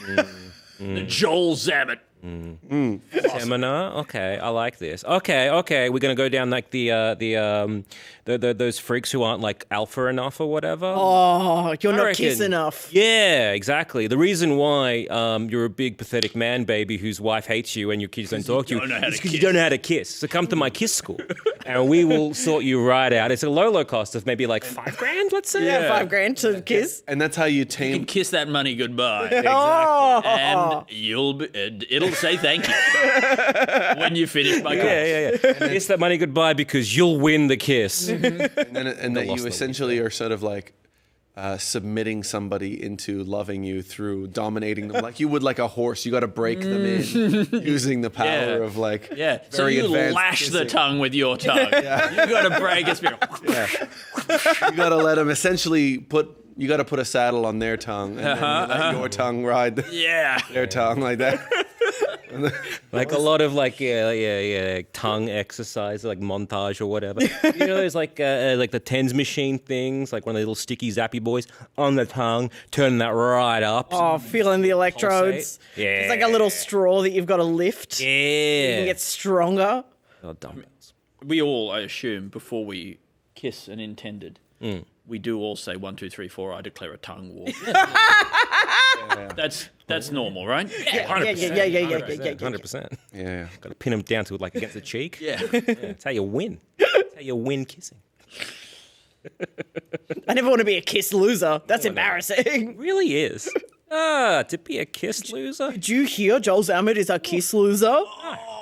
The Joel Zammit. Seminar. Okay, I like this. Okay. We're gonna go down like those freaks who aren't like alpha enough or whatever. Oh, you're not kiss enough. Yeah, exactly. The reason why you're a big pathetic man baby whose wife hates you and your kids don't talk to you is because you don't know how to kiss. So come to my kiss school and we will sort you right out. It's a low cost of maybe like $5,000, let's say. Yeah, $5,000 to kiss. And that's how you tame. You can kiss that money goodbye. Exactly. Oh. And it'll say thank you when you finish my course. Yeah. Kiss that money goodbye because you'll win the kiss. And that you essentially are sort of like submitting somebody into loving you through dominating them like you would like a horse. You got to break them in using the power of like So you lash kissing. the tongue with your tongue. You got to break a spirit. You got to let them essentially you got to put a saddle on their tongue and then let your tongue ride their tongue like that. Like a lot of like tongue exercise, like montage or whatever. You know, there's like the TENS machine things, like one of the little sticky zappy boys on the tongue, turning that right up. Oh, feeling the electrodes. Yeah, it's like a little straw that you've got to lift. Yeah, you can get stronger. Oh, dumbbells. We all, I assume, before we kiss an intended, we do all say 1, 2, 3, 4. I declare a tongue war. That's normal, right? Yeah, 100%. Yeah. Got to pin him down to like against the cheek. Yeah. That's how you win. That's how you win kissing. I never want to be a kiss loser. That's embarrassing. Really is. To be a kiss loser. Did you hear Joel Zammit is a kiss loser?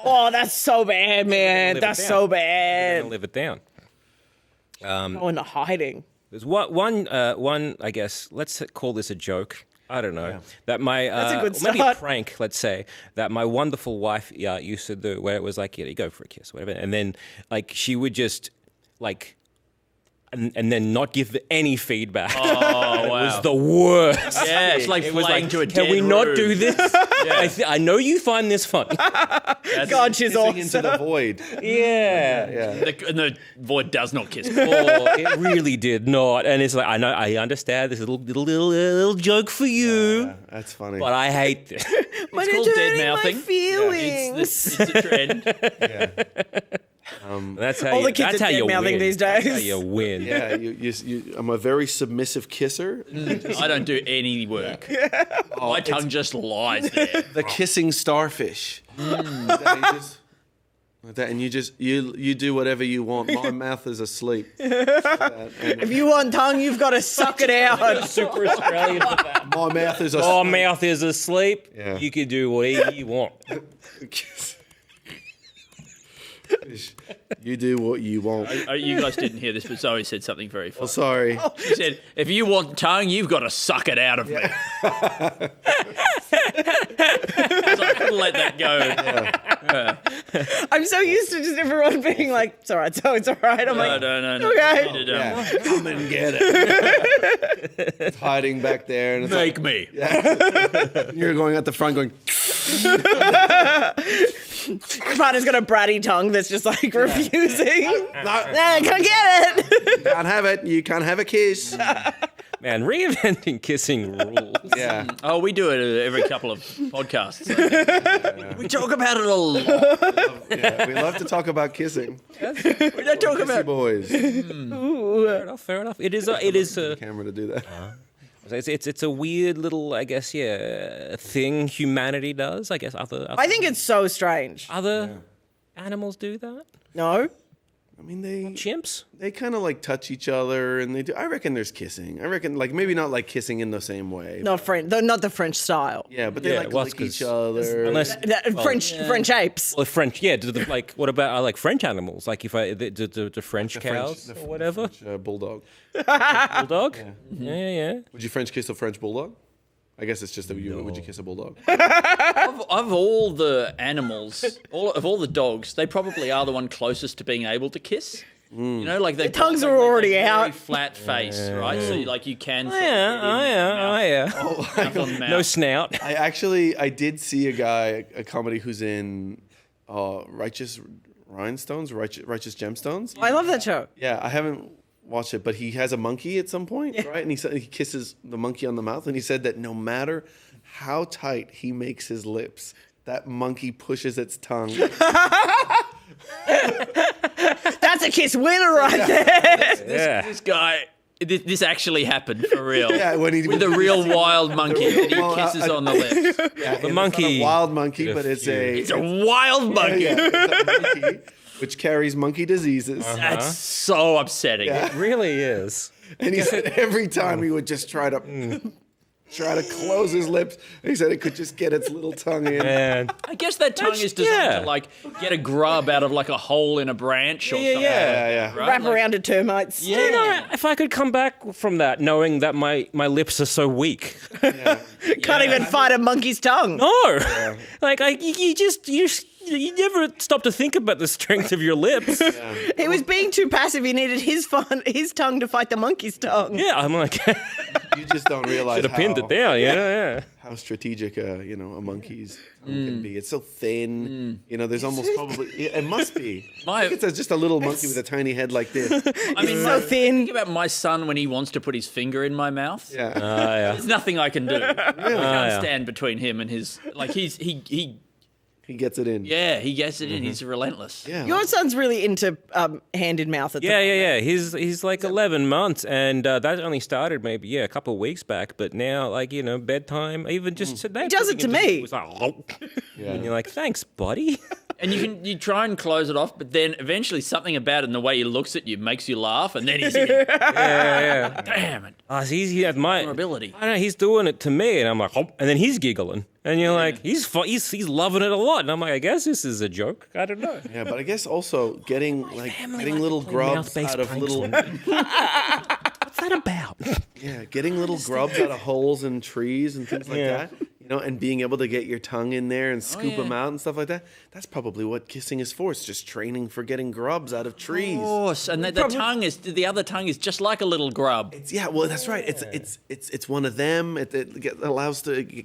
Oh, that's so bad, man. That's so Gonna bad. live it down. Go into hiding. There's one. I guess let's call this a joke. I don't know that my That's a good maybe a start. prank. Let's say that my wonderful wife used to do, where it was like, you go for a kiss, whatever, and then like she would just like. And then not give any feedback. Oh, wow. It was the worst. Yeah, it's like flying to a dead can we not room. do this? I know you find this funny. God, she's awesome. Into the void. Yeah. And the void does not kiss. Oh, it really did not. And it's like, I understand this little joke for you. Yeah, that's funny. But I hate this. But It's called it's dead hurting my mouthing. feelings. It's a trend. That's how All you, the kids that's are how you dead-mouthing win. these That's how days. you win. Yeah, I'm a very submissive kisser. I don't do any work. My tongue just lies there. The kissing starfish. And you do whatever you want. My mouth is asleep. If you want tongue, you've got to suck it out. Super Australian for that. My mouth is asleep. My mouth is asleep. Yeah. You can do whatever you want. You do what you want. You guys didn't hear this, but Zoe said something very funny. Oh, sorry. She said, if you want tongue, you've got to suck it out of me. So I couldn't let that go. I'm so used to just everyone being like, it's all right, so it's all right. I'm like, No. okay. Come and get it. It's hiding back there. And it's Make me. You're going at the front going... Your partner's got a bratty tongue that's just like refusing. No, Can't get it. you can't have it. You can't have a kiss. Man, reinventing kissing rules. Yeah. Oh, we do it every couple of podcasts. We talk about it a lot. We love to talk about kissing. We don't talk Kissy about boys. Fair enough. It is a Camera to do that. It's a weird little, I guess, thing humanity does. I guess other I think it's so strange. other animals do that. No? I mean, they Chimps. They kind of like touch each other, and they do. I reckon there's kissing. I reckon like maybe not like kissing in the same way. Not the French style. Yeah, but they like lick each other. Unless French apes. Well, French, like what about like French animals? Like if the French cows or whatever. French, bulldog. Bulldog. Yeah. Would you French kiss a French bulldog? I guess it's just that would you kiss a bulldog? Of all the animals, of all the dogs, they probably are the one closest to being able to kiss. You know, like their tongues are already out. Flat face, right? So like you can. No snout. I did see a guy, a comedy who's in Righteous Gemstones. I love that show. Yeah, I haven't watched it, but he has a monkey at some point, right? And he said he kisses the monkey on the mouth, and he said that no matter how tight he makes his lips, that monkey pushes its tongue. That's a kiss winner right there. This guy. This actually happened for real. Yeah, with a real wild monkey, and he kisses on the lips. Yeah, the monkey, it's not a wild monkey, but it's a wild monkey. It's a monkey which carries monkey diseases. That's so upsetting. Yeah. It really is. And he said every time he would just try to close his lips, he said it could just get its little tongue in. Man. I guess that tongue is designed to like get a grub out of like a hole in a branch or something. Yeah. Right? Wrap around to termites. Yeah. You know, if I could come back from that knowing that my lips are so weak. Can't even fight a monkey's tongue. No. Like you never stop to think about the strength of your lips. He was being too passive. He needed his tongue to fight the monkey's tongue. Yeah, I'm like You just don't realize should have pinned it down, yeah. How strategic a monkey's tongue can be. It's so thin. You know, there's almost probably it must be. It's just a little monkey with a tiny head like this. I mean, so thin. Think about my son when he wants to put his finger in my mouth. Yeah. There's nothing I can do. I can't stand between him and his. Like he He gets it in. Yeah, he gets it in. He's relentless. Yeah. Your son's really into hand in mouth at the moment. Yeah. He's like 11 months, and that only started maybe a couple of weeks back. But now, like bedtime, even just today, He does it to me. It was like, and you're like, thanks, buddy. And you try and close it off, but then eventually something about it and the way he looks at you makes you laugh, and then he's in. Yeah. Damn it. Oh, so he has my vulnerability. I know he's doing it to me, and I'm like, and then he's giggling, and you're like, he's loving it a lot, and I'm like, I guess this is a joke. I don't know. Yeah, but I guess also getting little grubs out of little. What's that about? Yeah, getting little grubs out of holes in trees and things like that. And being able to get your tongue in there and scoop them out and stuff like that. That's probably what kissing is for. It's just training for getting grubs out of trees. Of course, and the other tongue is just like a little grub. Well, that's right. It's one of them. It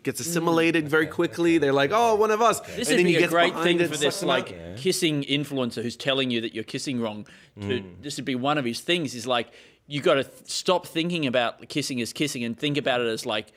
gets assimilated very quickly. They're like, oh, one of us. This would be a great thing for this kissing influencer who's telling you that you're kissing wrong. This would be one of his things. Is like you got to stop thinking about kissing as kissing and think about it as like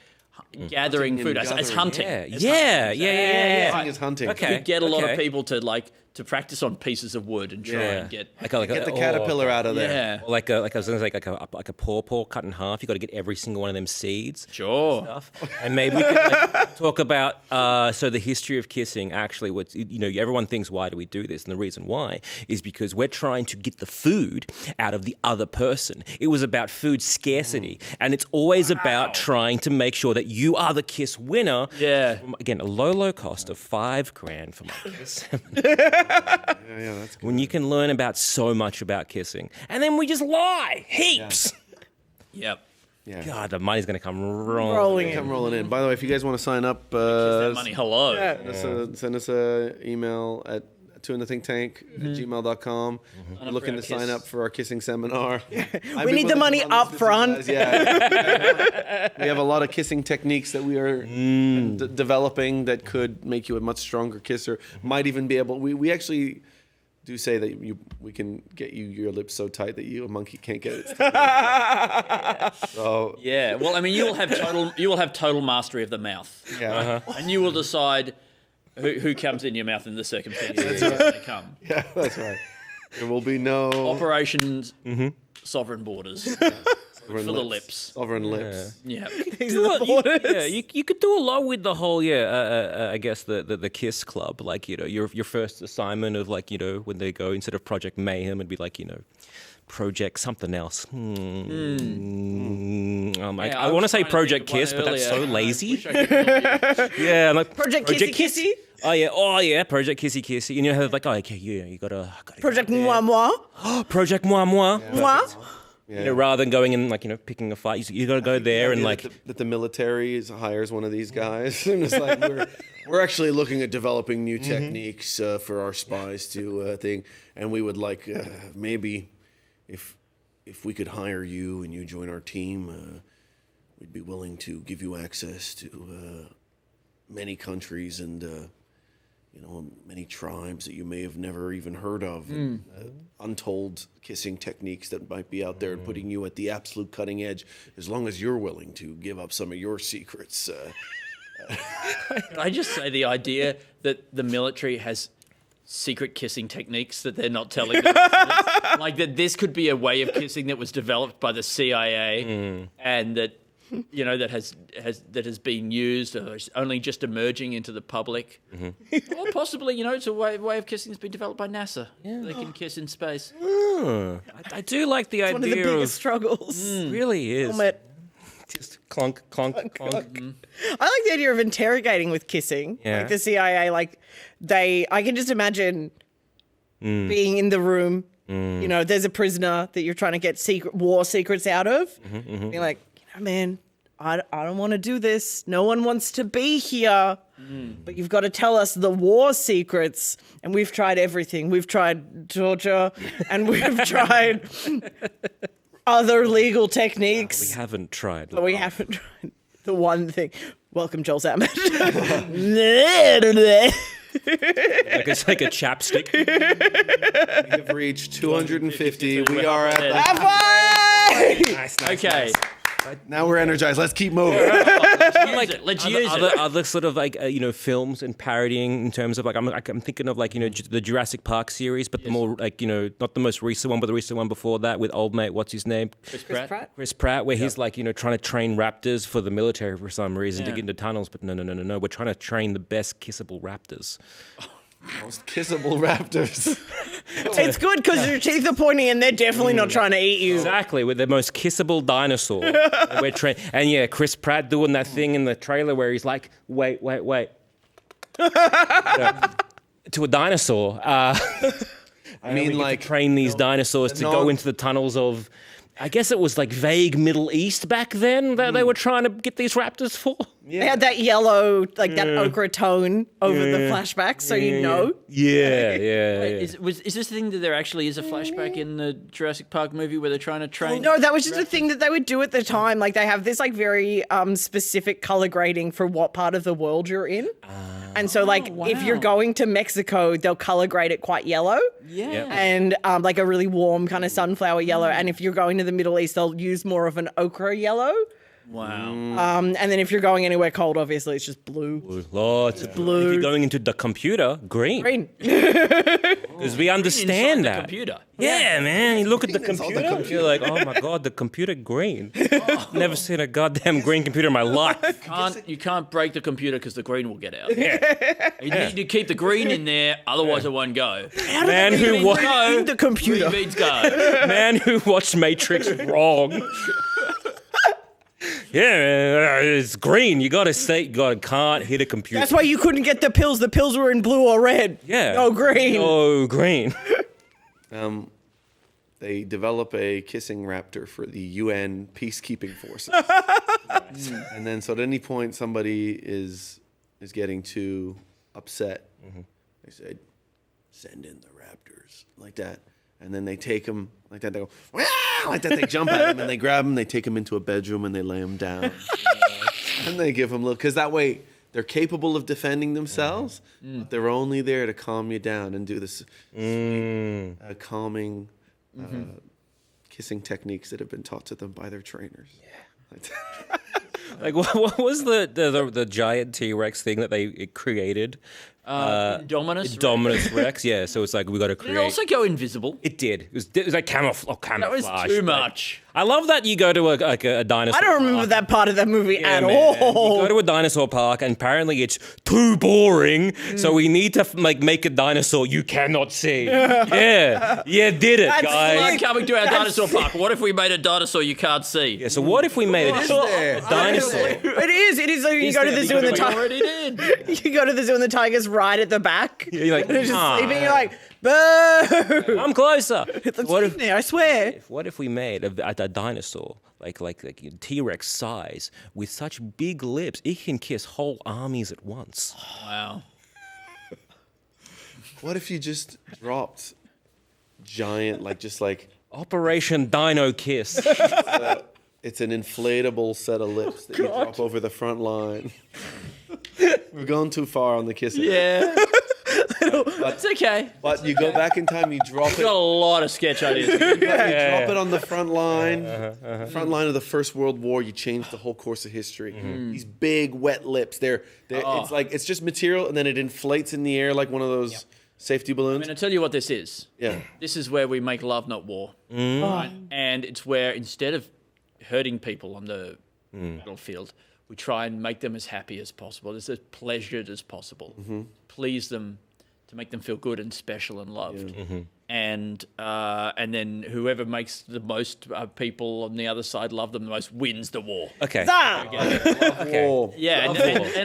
gathering food as hunting. Yeah. Hunting is hunting. Okay. You get a lot of people to practice on pieces of wood and try and get the caterpillar out of there. Yeah. Or like I was going to say, like a pawpaw cut in half. You got to get every single one of them seeds. Sure. And stuff. And maybe we could talk about the history of kissing. Actually, everyone thinks, why do we do this? And the reason why is because we're trying to get the food out of the other person. It was about food scarcity, and it's always about trying to make sure that you are the kiss winner. Yeah. Again, a low cost of $5,000 for my kiss. Yeah, that's good. When you can learn about so much about kissing, and then we just lie heaps. Yep. Yeah. God, the money's going to come rolling in. By the way, if you guys want to sign up, that money, hello. Send us an email at twointhithinktank@gmail.com. We're looking to sign up for our kissing seminar. We need the money up front. We have a lot of kissing techniques that we are developing that could make you a much stronger kisser. Might even be able. We actually do say that we can get your lips so tight that a monkey can't get it. So yeah. Well, I mean, you will have total mastery of the mouth. Yeah. And you will decide who comes in your mouth in the circumstances they come. Yeah, that's right. There will be no operations. Sovereign borders. For the lips. Sovereign lips. Yeah. You could do a lot with the whole, I guess the Kiss Club. Like, your first assignment of like, when they go, instead of Project Mayhem, it'd be like, Project something else. I want to say Project Kiss, but that's so lazy. Yeah, like Project Kissy. Oh yeah, Project Kissy Kissy. And you have like, you gotta Project Moi Moi. Project Moi Moi. Moi. Yeah. Rather than going and picking a fight, you got to go there and like that the military hires one of these guys. And it's like we're actually looking at developing new techniques for our spies to thing, and we would like maybe if we could hire you and you join our team, we'd be willing to give you access to many countries and many tribes that you may have never even heard of, and, untold kissing techniques that might be out there, and putting you at the absolute cutting edge, as long as you're willing to give up some of your secrets. Can I just say the idea that the military has secret kissing techniques that they're not telling them? Like that this could be a way of kissing that was developed by the CIA and that that has been used or is only just emerging into the public, or possibly it's a way of kissing that's been developed by NASA. Yeah. They can kiss in space. I do like the idea. One of the biggest struggles. Really is. Helmet. Just clunk, clunk, clunk. I like the idea of interrogating with kissing. Yeah. Like the CIA, I can just imagine being in the room. There's a prisoner that you're trying to get war secrets out of. Being like, man, I don't want to do this. No one wants to be here. But you've got to tell us the war secrets. And we've tried everything. We've tried torture and we've tried other legal techniques. We haven't tried. But we haven't tried the one thing. Welcome, Joel Zammit. It's like a chapstick. We have reached 250. We are at Halfway! Okay. Now we're energized. Let's keep moving. Let's use it. Other sort of like films and parodying in terms of like I'm thinking of like the Jurassic Park series, but the more like not the most recent one, but the recent one before that with old mate, what's his name? Chris Pratt, where he's like trying to train raptors for the military for some reason to get into tunnels, but no, we're trying to train the best kissable raptors. Most kissable raptors. It's good because your teeth are pointy and they're definitely not trying to eat you. Exactly, we're the most kissable dinosaur. We're and yeah, Chris Pratt doing that thing in the trailer where he's like, wait. To a dinosaur. I mean, like train these dinosaurs to go into the tunnels of. I guess it was like vague Middle East back then that they were trying to get these raptors for. Yeah. They had that yellow, like that ochre tone over the flashbacks, so you know. Yeah. Is this the thing that there actually is a flashback in the Jurassic Park movie where they're trying to train? No, that was just a thing that they would do at the time. Like they have this like very specific color grading for what part of the world you're in. And so like if you're going to Mexico, they'll color grade it quite yellow. Yeah. Yep. And like a really warm kind of sunflower yellow. And if you're going to the Middle East, they'll use more of an ochre yellow. Wow. And then if you're going anywhere cold, obviously it's just blue. Lots of blue. If you're going into the computer, green. Because we understand that. The computer. Yeah, man. You look at the computer, you're like, oh my god, the computer green. Never seen a goddamn green computer in my life. You can't break the computer because the green will get out. Yeah. You need to keep the green in there, otherwise it won't go. Man who watched the computer. Green means go. Man who watched Matrix wrong. Yeah, it's green. You gotta can't hit a computer. That's why you couldn't get the pills. The pills were in blue or red. Yeah. No green. No green. They develop a kissing raptor for the UN peacekeeping forces. And then so at any point somebody is getting too upset, they say, send in the raptors, like that. And then they take them like that. They go, wow! Like that. They jump at him and they grab him. They take him into a bedroom and they lay him down. And they give him a little, because that way they're capable of defending themselves, but they're only there to calm you down and do this calming kissing techniques that have been taught to them by their trainers. Yeah. Like what was the giant T-Rex thing that they created? Indominus Rex. Yeah, so it's like we got to create. Did it also go invisible? It did. It was like camouflage. That was too much. I love that you go to a dinosaur. I don't remember that part of that movie at You all. go to a dinosaur park and apparently it's too boring, so we need to make a dinosaur you cannot see. Yeah, did it, guys. Like coming to our dinosaur park. What if we made a dinosaur you can't see? Yeah, so what if we made a dinosaur? It is. Like you go to the zoo and the tiger. Already did. You go to the zoo and the tiger's right at the back. Yeah, you're like, and it's just sleeping. You're like, boo! I'm closer. What if I swear? What if we made a dinosaur like T-Rex size with such big lips it can kiss whole armies at once? Wow. What if you just dropped giant, like Operation Dino Kiss? It's an inflatable set of lips that you drop over the front line. We're going too far on the kissing. Yeah. It's okay. But you go back in time, you drop it. Got a lot of sketch ideas. You drop it on the front line. Front line of the First World War, you change the whole course of history. These big, wet lips. It's just material, and then it inflates in the air like one of those safety balloons. I'm going to tell you what this is. Yeah. This is where we make love, not war. Right? And it's where instead of hurting people on the battlefield, we try and make them as happy as possible, as pleasured as possible, please them, to make them feel good and special and loved. And then whoever makes the most people on the other side love them the most wins the war. Okay. War. Yeah, and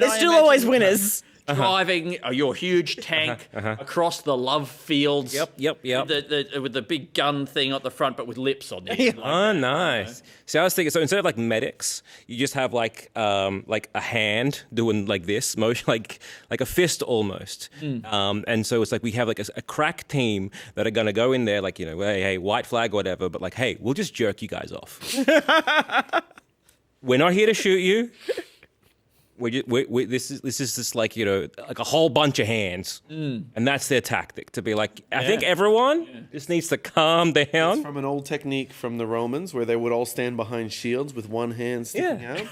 there's still always winners. Driving your huge tank across the love fields. Yep. With the big gun thing at the front, but with lips on it. Oh, nice. See, I was thinking, so instead of like medics, you just have like a hand doing like this motion, like a fist almost. And so it's like we have like a crack team that are gonna go in there, like, hey, white flag or whatever, but like, hey, we'll just jerk you guys off. We're not here to shoot you. This is just like like a whole bunch of hands, and that's their tactic, to be like, I think everyone just needs to calm down. It's from an old technique from the Romans where they would all stand behind shields with one hand sticking out.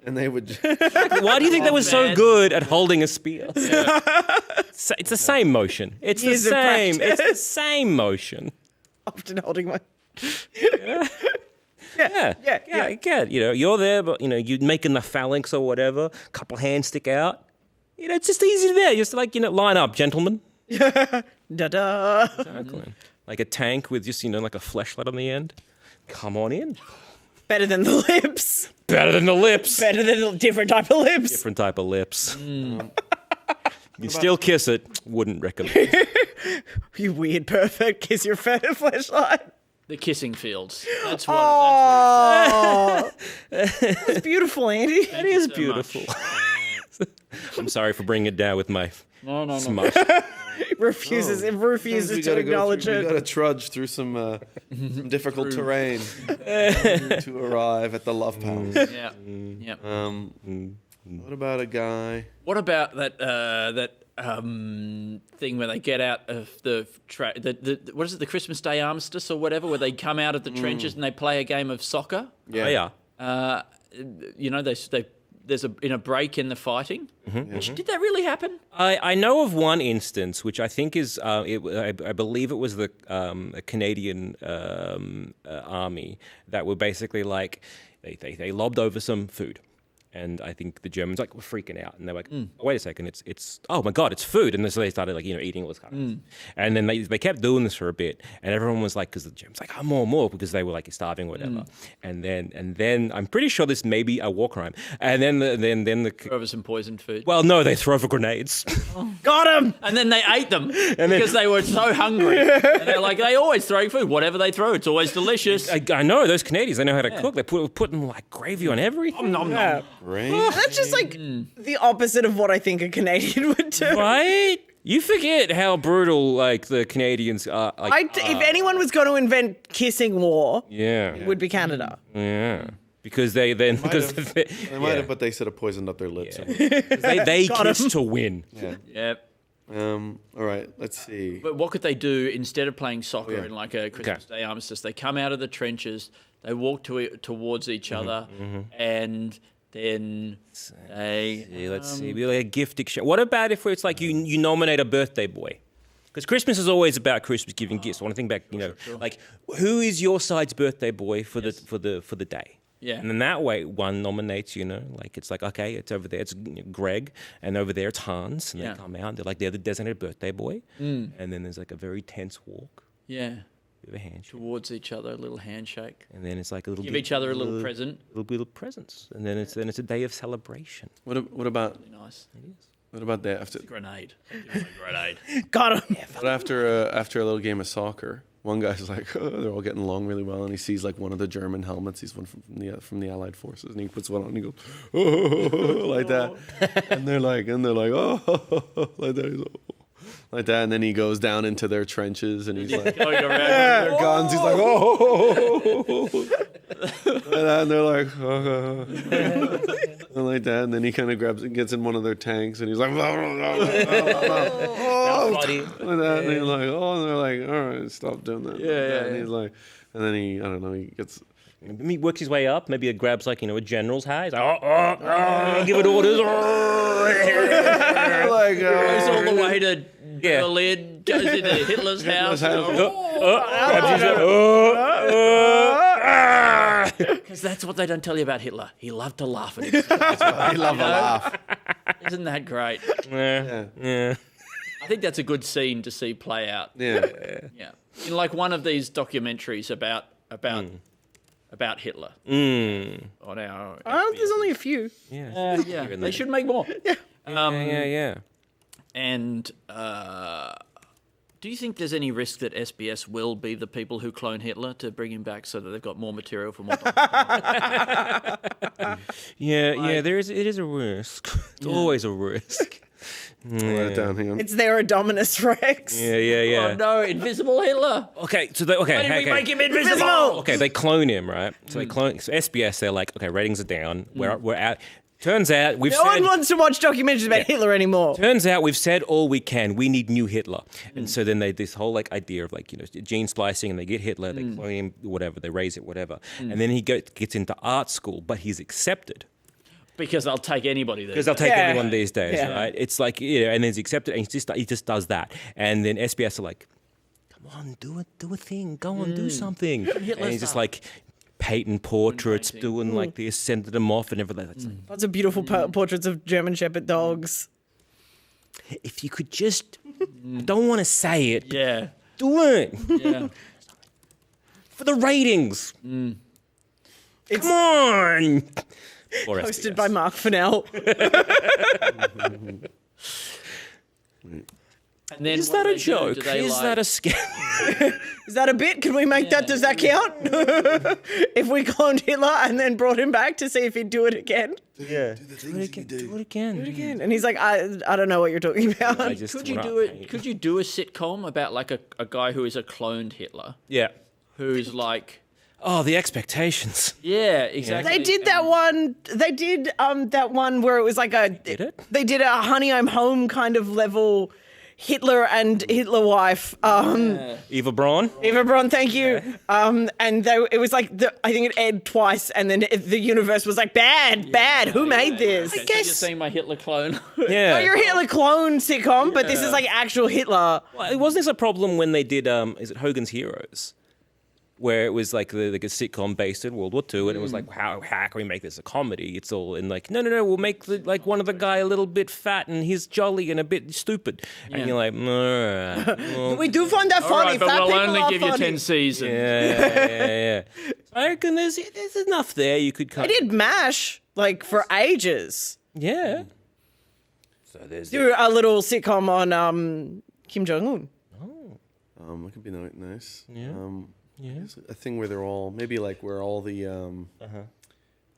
And they would. Why do you think they were so good at holding a spear? It's the same motion. It's the Years of same. practice. It's the same motion. Often holding my. Yeah. You're there, but you're making the phalanx or whatever. A couple hands stick out. It's just easy there. Just like line up, gentlemen. Da-da. Exactly. Like a tank with just like a fleshlight on the end. Come on in. Better than the lips. Better than the lips. Better than a different type of lips. Different type of lips. You still kiss it. Wouldn't recommend. You weird perfect kiss your fleshlight. The kissing fields. That's what. Oh, that's beautiful, Andy. That is beautiful. I'm sorry for bringing it down with my smush. refuses to acknowledge We it. got to trudge through some difficult terrain to arrive at the love palace. Yeah. Yeah. What about a guy? What about that thing where they get out of the what is it, the Christmas Day armistice or whatever, where they come out of the trenches and they play a game of soccer? Yeah. There's a break in the fighting. Did that really happen? I know of one instance, which I think is, I believe it was the Canadian army that were basically like, they lobbed over some food. And I think the Germans were freaking out, and they're like, oh, "Wait a second, it's oh my god, it's food!" And so they started eating all this kind of stuff. And then they kept doing this for a bit, and everyone was like, because the Germans like, "Oh, more," because they were starving or whatever. And then I'm pretty sure this may be a war crime. And then the throw over some poisoned food. Well, no, they throw over grenades. Got him. And then they ate them because they were so hungry. And they're like, they always throw food. Whatever they throw, it's always delicious. I know those Canadians. They know how to cook. They put them like gravy on everything. Nom, nom. That's just the opposite of what I think a Canadian would do. Right? You forget how brutal the Canadians are. If anyone was going to invent kissing war, it would be Canada. Yeah. Because they might have, but they sort of poisoned up their lips. Yeah. they kiss to win. Yeah. Yep. All right, let's see. But what could they do instead of playing soccer in a Christmas Day armistice? They come out of the trenches, they walk towards each other, and then let's see. Be like a gift exchange. What about if it's like you nominate a birthday boy? Because Christmas is always about Christmas giving gifts. I want to think back, like who is your side's birthday boy for the day? Yeah. And then that way one nominates, it's like, okay, it's over there, it's Greg, and over there it's Hans, and they come out, and they're the designated birthday boy, and then there's a very tense walk. Yeah. With a handshake. Towards each other, a little handshake. And then it's like a little give each other a little present. Little presents. And then it's a day of celebration. What about really nice. It is. What about that after grenade? Grenade. Got him. But after a little game of soccer, one guy's like, oh, they're all getting along really well, and he sees one of the German helmets. He's one from the Allied forces, and he puts one on, and he goes, oh, like that, and they're like, oh, like that. He's like that, and then he goes down into their trenches, and he's like, going around their guns. He's like, oh, and they're like, oh, and like that, and then he kind of grabs and gets in one of their tanks, and he's like, like that, and he's like, oh, and they're like, all right, stop doing that. And he's like, and then he gets. He works his way up. Maybe he grabs a general's hat. He's like, give it orders. Goes all the way to Berlin, goes into Hitler's house. Because that's what they don't tell you about Hitler. He loved to laugh at himself. He loved to laugh. Isn't that great? Yeah. I think that's a good scene to see play out. Yeah. In one of these documentaries about Hitler. On our there's only a few. Yeah. They should make more. Yeah. Yeah. And do you think there's any risk that SBS will be the people who clone Hitler to bring him back so that they've got more material for more It is a risk. It's always a risk. Write it down, hang on. It's their Dominus Rex. Yeah. Oh no, invisible Hitler. Okay, so Why did we make him invisible? Okay, they clone him, right? So they clone. So SBS, they're like, okay, ratings are down. We're out. Turns out No one wants to watch documentaries about Hitler anymore. Turns out we've said all we can. We need new Hitler. And so then this whole idea of gene splicing, and they get Hitler, they clone him, whatever, they raise it, whatever. And then he gets into art school, but he's accepted. Because they'll take anybody there. Because they'll take anyone these days, right? It's like, and then he's accepted, and he just does that. And then SBS are like, come on, do a thing. Go on, do something. And he's just like, painting portraits, doing like this, sending them off and everything. It's like, Lots of beautiful portraits of German Shepherd dogs. if you could just, I don't want to say it, Yeah. do it. Yeah. For the ratings. It's Come on. Or hosted SBS. by Mark Fennell. And then Is what that do a they do? joke? Do they, Is like- that a scam? Is that a bit? Can we make that? Does that count? If we cloned Hitler and then brought him back to see if he'd do it again? Yeah. Do it again. Do it again. And he's like, I don't know what you're talking about. I just Could you wanna do it? paint. Could you do a sitcom about like a guy who is a cloned Hitler, Yeah. who's like, Oh, the expectations. yeah, exactly. They did that one. They did that one where it was like a. Did it? They did a Honey I'm Home kind of level. Hitler and Hitler wife. Eva Braun. Eva Braun, thank you. And it was like I think it aired twice, and then the universe was like bad. Who made this? Okay, so you're seeing my Hitler clone. Yeah. Oh, you're a Hitler clone sitcom, but this is like actual Hitler. Well, it wasn't this a problem when they did, is it Hogan's Heroes? Where it was like a sitcom based in World War II, and it was like, how can we make this a comedy? It's all in like, no, we'll make like one of the guy a little bit fat and he's jolly and a bit stupid, and you're like, well, We do find that All funny. right, but Fat we'll people only are give you funny. 10 seasons. yeah. I reckon there's enough there. You could I kind did MASH like for ages. yeah. So there's Do a little sitcom on Kim Jong Un. That could be nice. Yeah. It's a thing where they're all maybe like where all the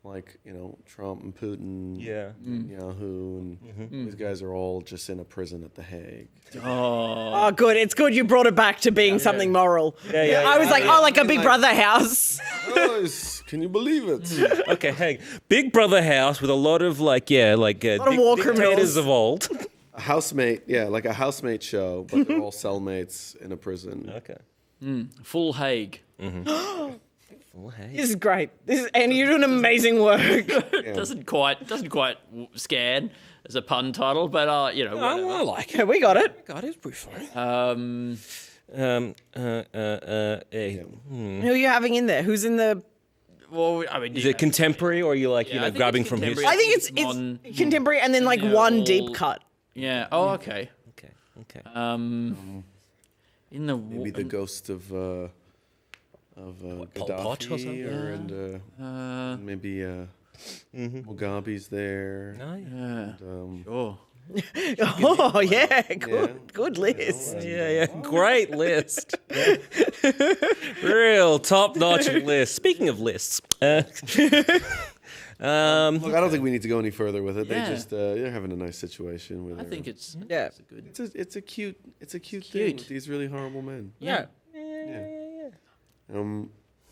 like Trump and Putin, Yahoo, and these guys are all just in a prison at The Hague. Oh, good. It's good you brought it back to being something moral. I was like, like a Big Brother house. Nice. Can you believe it? Okay, hey, Big Brother house with a lot of like lot of war criminals. dictators of old. A housemate, like a housemate show, but they're all cellmates in a prison. Okay. Full Hague. This is great. And you're doing amazing work. Doesn't quite scan as a pun title, but whatever. I like it. Yeah, we got it. God, it's pretty funny. Who are you having in there? Who's in the? Well, I mean, Is it contemporary or are you like I think grabbing it's from his? contemporary. I think it's contemporary and then like Yeah, one all- deep cut. Yeah. Oh, okay. Okay. In the Maybe the ghost of Pol Pot or something? Gaddafi, and maybe Mugabe's there. Sure. Oh yeah, good list. Yeah. Great list. Real top-notch list. Speaking of lists, Look, I don't think we need to go any further with it. Yeah. They just they're having a nice situation with. I think it's good. It's a cute thing with these really horrible men. Yeah.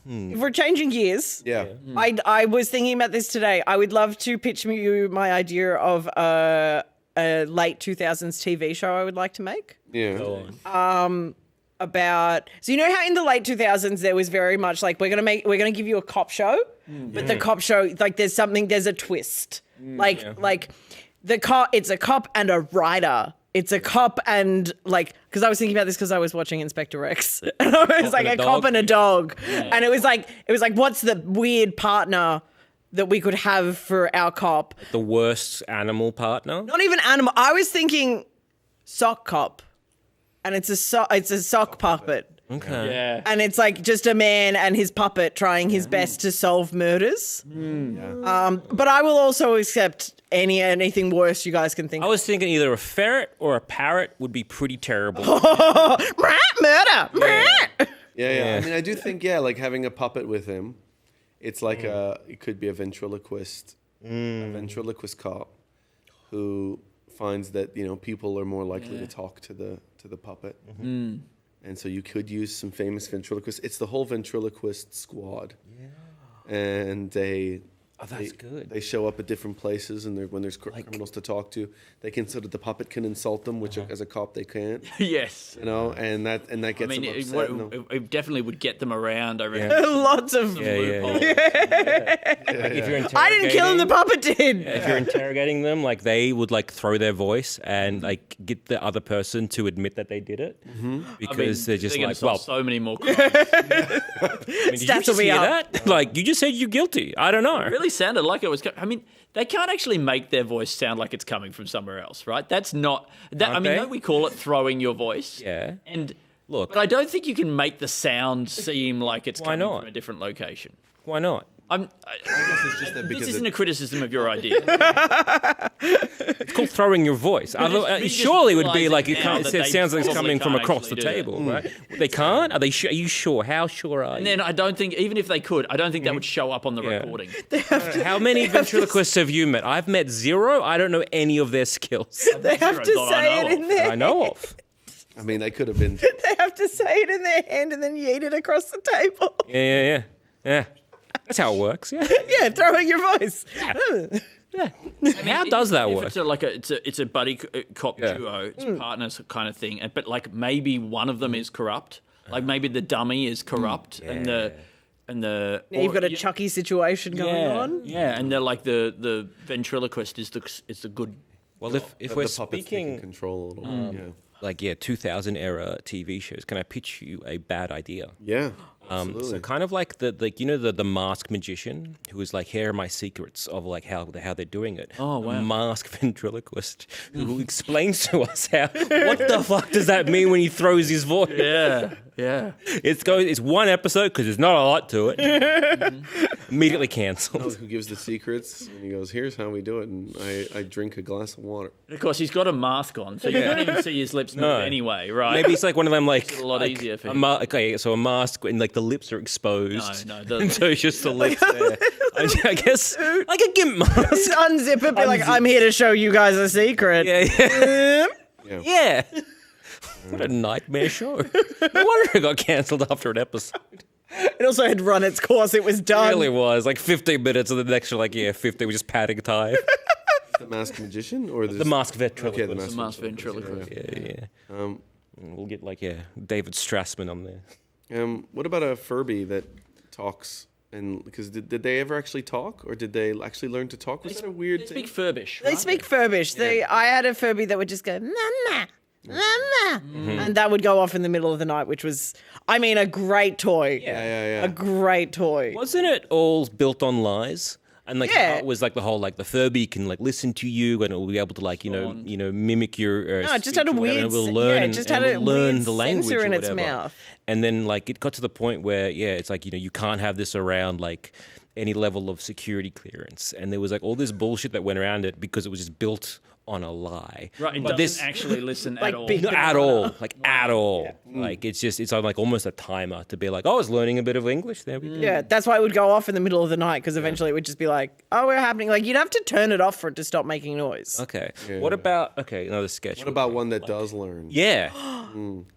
If we're changing gears, I was thinking about this today. I would love to pitch you my idea of a late 2000s TV show I would like to make. Yeah. About so you know how in the late 2000s there was very much like we're gonna give you a cop show, but the cop show like there's a twist. Like the cop, it's a cop and a writer. It's a cop and like because I was thinking about this because I was watching Inspector Rex. And it was like a cop and a dog, and it was like what's the weird partner that we could have for our cop? the worst animal partner. Not even animal. I was thinking sock cop, and it's a sock puppet. Okay. Yeah. And it's like just a man and his puppet trying his best to solve murders. But I will also accept anything worse you guys can think I of. was thinking either a ferret or a parrot would be pretty terrible. Murder! Yeah. I mean, I do think like having a puppet with him, it's like it could be a ventriloquist cop who finds that people are more likely to talk to the puppet. And so you could use some famous ventriloquists. It's the whole ventriloquist squad. Yeah. And they Oh, that's good. They show up at different places, and when there's criminals to talk to, they can sort of the puppet can insult them, which as a cop they can't. Yes, you know, and that gets them upset. It definitely would get them around. I reckon. Lots of Like if you're I didn't kill him. The puppet did. If you're interrogating them, like they would like throw their voice and like get the other person to admit that they did it because they're just like, well, so many more crimes. did you just hear that? Like you just said you're guilty. I don't know. It really sounded like it was. I mean, they can't actually make their voice sound like it's coming from somewhere else, right? That's not. I mean, don't we call it throwing your voice? Yeah. And look, but I don't think you can make the sound seem like it's coming from a different location. Why not? I guess it's just that This isn't a criticism of your idea. It's called throwing your voice. Surely it would be like it sounds like it's coming from across the table, right? They can't? Are you sure? How sure are you? And then I don't think, even if they could, I don't think that would show up on the recording. How many ventriloquists have you met? I've met 0. I don't know any of their skills. They have to say it in there. I know of. I mean, they could have been. They have to say it in their hand and then yeet it across the table. Yeah. That's how it works. Yeah. Yeah, throwing your voice. Yeah. How does that work? It's a buddy cop duo, it's partners kind of thing, but like maybe one of them is corrupt, like maybe the dummy is corrupt, and the Now you've got a Chucky situation going on. Yeah, and they're like the ventriloquist is the good. Well, if we're the puppets speaking control a little, like 2000 era TV shows, can I pitch you a bad idea? Yeah. So kind of like the masked magician who is like, here are my secrets of like how they're doing it. Oh wow! A masked ventriloquist who explains to us what the fuck does that mean when he throws his voice? Yeah. It's one episode because there's not a lot to it. Immediately cancelled. Who gives the secrets? And he goes, "Here's how we do it." And I drink a glass of water. Of course, he's got a mask on, so you don't even see his lips move anyway, right? Maybe it's like one of them, like a lot easier for him. So a mask and like the lips are exposed. No. So it's just the lips there. I guess like a gimp mask. Just unzip it, be like, I'm here to show you guys a secret. Yeah. What a nightmare show. No wonder it got cancelled after an episode. It also had run its course. It was done. It really was. Like 15 minutes and the next were like, 50. We're just padding time. The masked magician or the masked ventriloquist? Okay, the masked ventriloquist. Yeah. We'll get like David Strassman on there. What about a Furby that talks? And because did they ever actually talk, or did they actually learn to talk? Was that a weird thing? They speak Furbish. They speak Furbish. I had a Furby that would just go, Mama. Mama. And that would go off in the middle of the night, which was, a great toy. Yeah. A great toy. Wasn't it all built on lies? And it was like the whole the Furby can listen to you and it will be able to mimic your. No, it just had a weird. It will learn. It just had a learn weird the language sensor in or its whatever. mouth. And then it got to the point where it's like you can't have this around any level of security clearance, and there was all this bullshit that went around it because it was just built on a lie. Right, and doesn't actually listen at all. At all. Yeah. It's on almost a timer to be like, oh, I was learning a bit of English. There we go. Yeah, that's why it would go off in the middle of the night, because eventually it would just be like, oh, we're happening. You'd have to turn it off for it to stop making noise. Okay. Yeah. What about, another sketch. What about one that does learn? Yeah.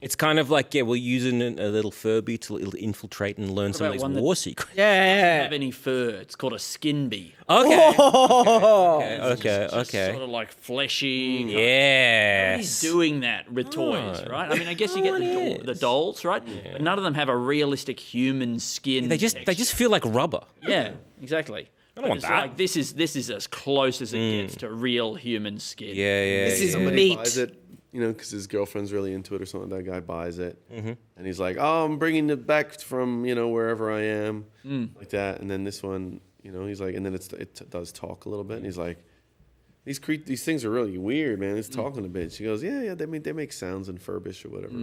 It's kind of like, we're using a little Furby to infiltrate and learn some of these war secrets. Yeah. Doesn't have any fur. It's called a skin bee. Okay. Okay. Sort of fleshy. Yeah. He's doing that with toys, right? I guess you get the dolls, right? Yeah. But none of them have a realistic human skin. They just feel like rubber. Yeah, exactly. I don't want that. This is as close as it gets to real human skin. Yeah. This is Somebody meat. buys it, because his girlfriend's really into it or something. That guy buys it, and he's like, "Oh, I'm bringing it back from wherever I am," like that. And then this one, he's like, and then it does talk a little bit, and he's like, These things are really weird, man. It's talking a bit. She goes, yeah. They make sounds in Furbish or whatever.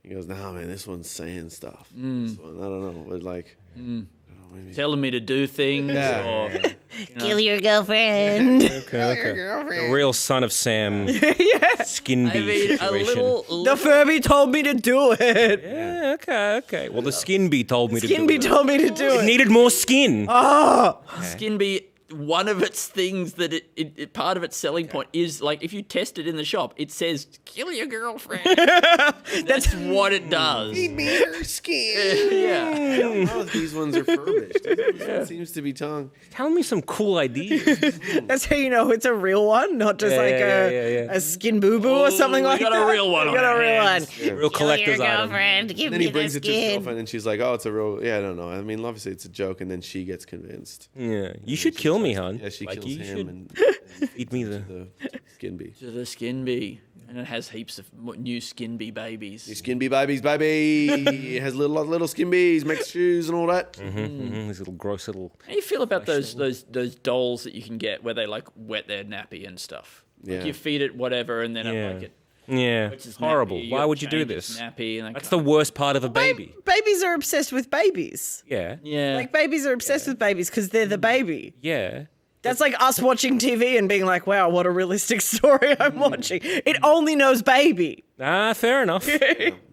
He goes, nah, man, this one's saying stuff. This one, I don't know, but I don't know, maybe telling me to do things. Or, kill your girlfriend. Okay. A real Son of Sam skin bee situation. The Furby told me to do it. Yeah, okay. Well, the skin bee told me to do it. Skin bee told me to do it. It needed more skin. Oh. Skin bee one of its things that it part of its selling point is like if you test it in the shop, it says kill your girlfriend. That's what it does. Feed me her skin. Yeah. I don't know if these ones are furbished. It seems to be tongue. Tell me some cool ideas. That's how you know it's a real one, not just a skin boo boo or something like that. We got a real one. We got a real one. Yeah. Real collector's item. Girlfriend, give And then me he brings the it to his skin. girlfriend, and she's like, "Oh, it's a real." Yeah, I don't know. I mean, obviously it's a joke, and then she gets convinced. Yeah, you should kill me, hon. Yeah, she Like, kills you him should and eat me the skin bee. To the skin bee. And it has heaps of new skin bee babies. New skin bee babies, baby. It has little skin bees, makes shoes and all that. These little gross little. How do you feel about those dolls that you can get where they like wet their nappy and stuff? Yeah. Like you feed it whatever and then it like it. Yeah, It's it's horrible. nappy, Why would you do change its this? Nappy and That's the worst part of a baby. Babies are obsessed with babies. Yeah. Yeah. Like babies are obsessed with babies because they're the baby. Yeah. That's like us watching TV and being like, wow, what a realistic story I'm watching. It only knows baby. Ah, fair enough.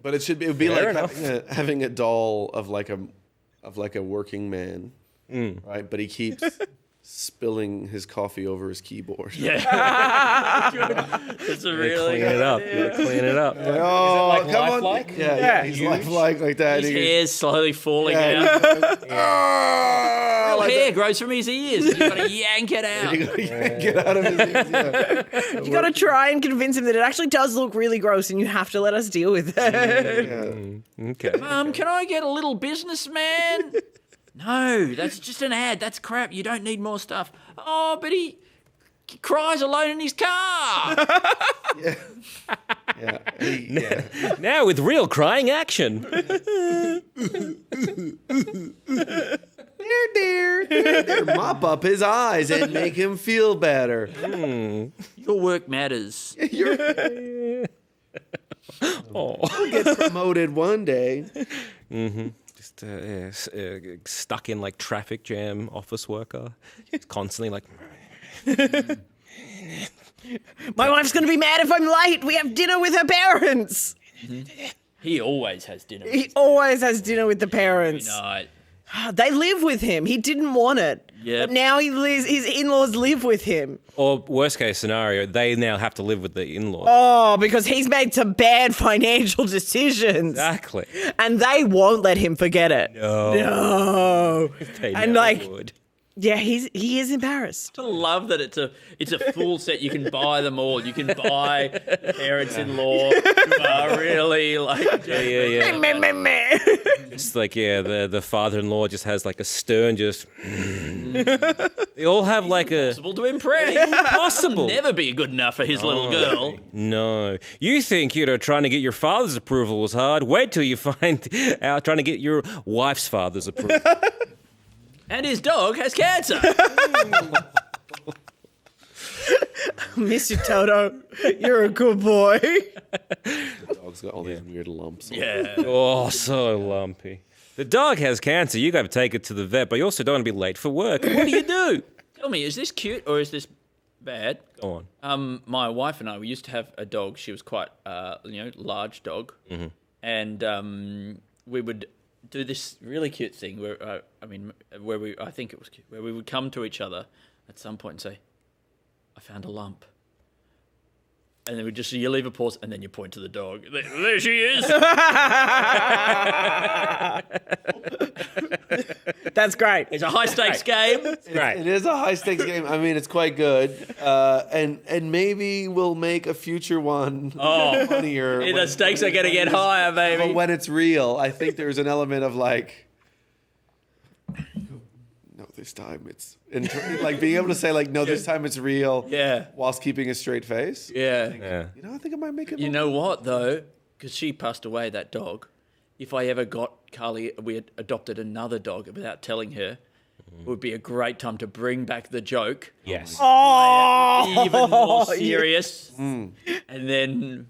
But it would be Fair like having a doll of like a working man, right? But he keeps spilling his coffee over his keyboard. Yeah. It's a really Clean it up. You gotta clean it up. Oh, like come on. lifelike? Yeah, he's lifelike like that. His He goes, hair's slowly falling out. "Ah," like Hair that. grows from his ears. You've got to yank it out. You gotta get out of his ears. Yeah. You got to try and convince him that it actually does look really gross and you have to let us deal with it. Okay. Can I get a little businessman? No, that's just an ad. That's crap. You don't need more stuff. Oh, but he cries alone in his car. Now with real crying action. Dear. Mop up his eyes and make him feel better. Your work matters. You'll get promoted one day. Just stuck in like traffic jam, office worker. Just constantly like. My wife's going to be mad if I'm late. We have dinner with her parents. He always has dinner. He always has dinner with the parents. Night. They live with him. He didn't want it. Yep. But now his in-laws live with him. Or worst case scenario, they now have to live with the in-laws. Oh, because he's made some bad financial decisions. Exactly. And they won't let him forget it. No. They And never like, would. yeah, he is embarrassed. I love that it's a full set. You can buy them all. You can buy parents-in-law who are really like Yeah. Meh, meh, meh. It's like, the father-in-law just has like a stern just... They all have like a... impossible to impress. Impossible. Never be good enough for his little girl. No. You think, trying to get your father's approval was hard? Wait till you find out trying to get your wife's father's approval. And his dog has cancer. Miss you, Toto. You're a good boy. The dog's got all these weird lumps. Yeah. Oh, so lumpy. The dog has cancer. You got to take it to the vet, but you also don't want to be late for work. What do you do? Tell me, is this cute or is this bad? Go on. My wife and I, we used to have a dog. She was quite, large dog. Mm-hmm. And we would do this really cute thing where, I think it was cute, where we would come to each other at some point and say, I found a lump. And then you leave a pause and then you point to the dog. There she is. That's great. It's a high stakes game. It is a high stakes game. I mean, it's quite good. And maybe we'll make a future one funnier. The stakes are going to get higher, baby. But when it's real, I think there's an element of like, no, this time it's like being able to say like, no, this time it's real. Yeah. Whilst keeping a straight face. Yeah. I think I might make it. You know what though? Because she passed away, that dog. If I ever got Carly, we had adopted another dog without telling her, it would be a great time to bring back the joke. Yes. Oh, even more serious. And then,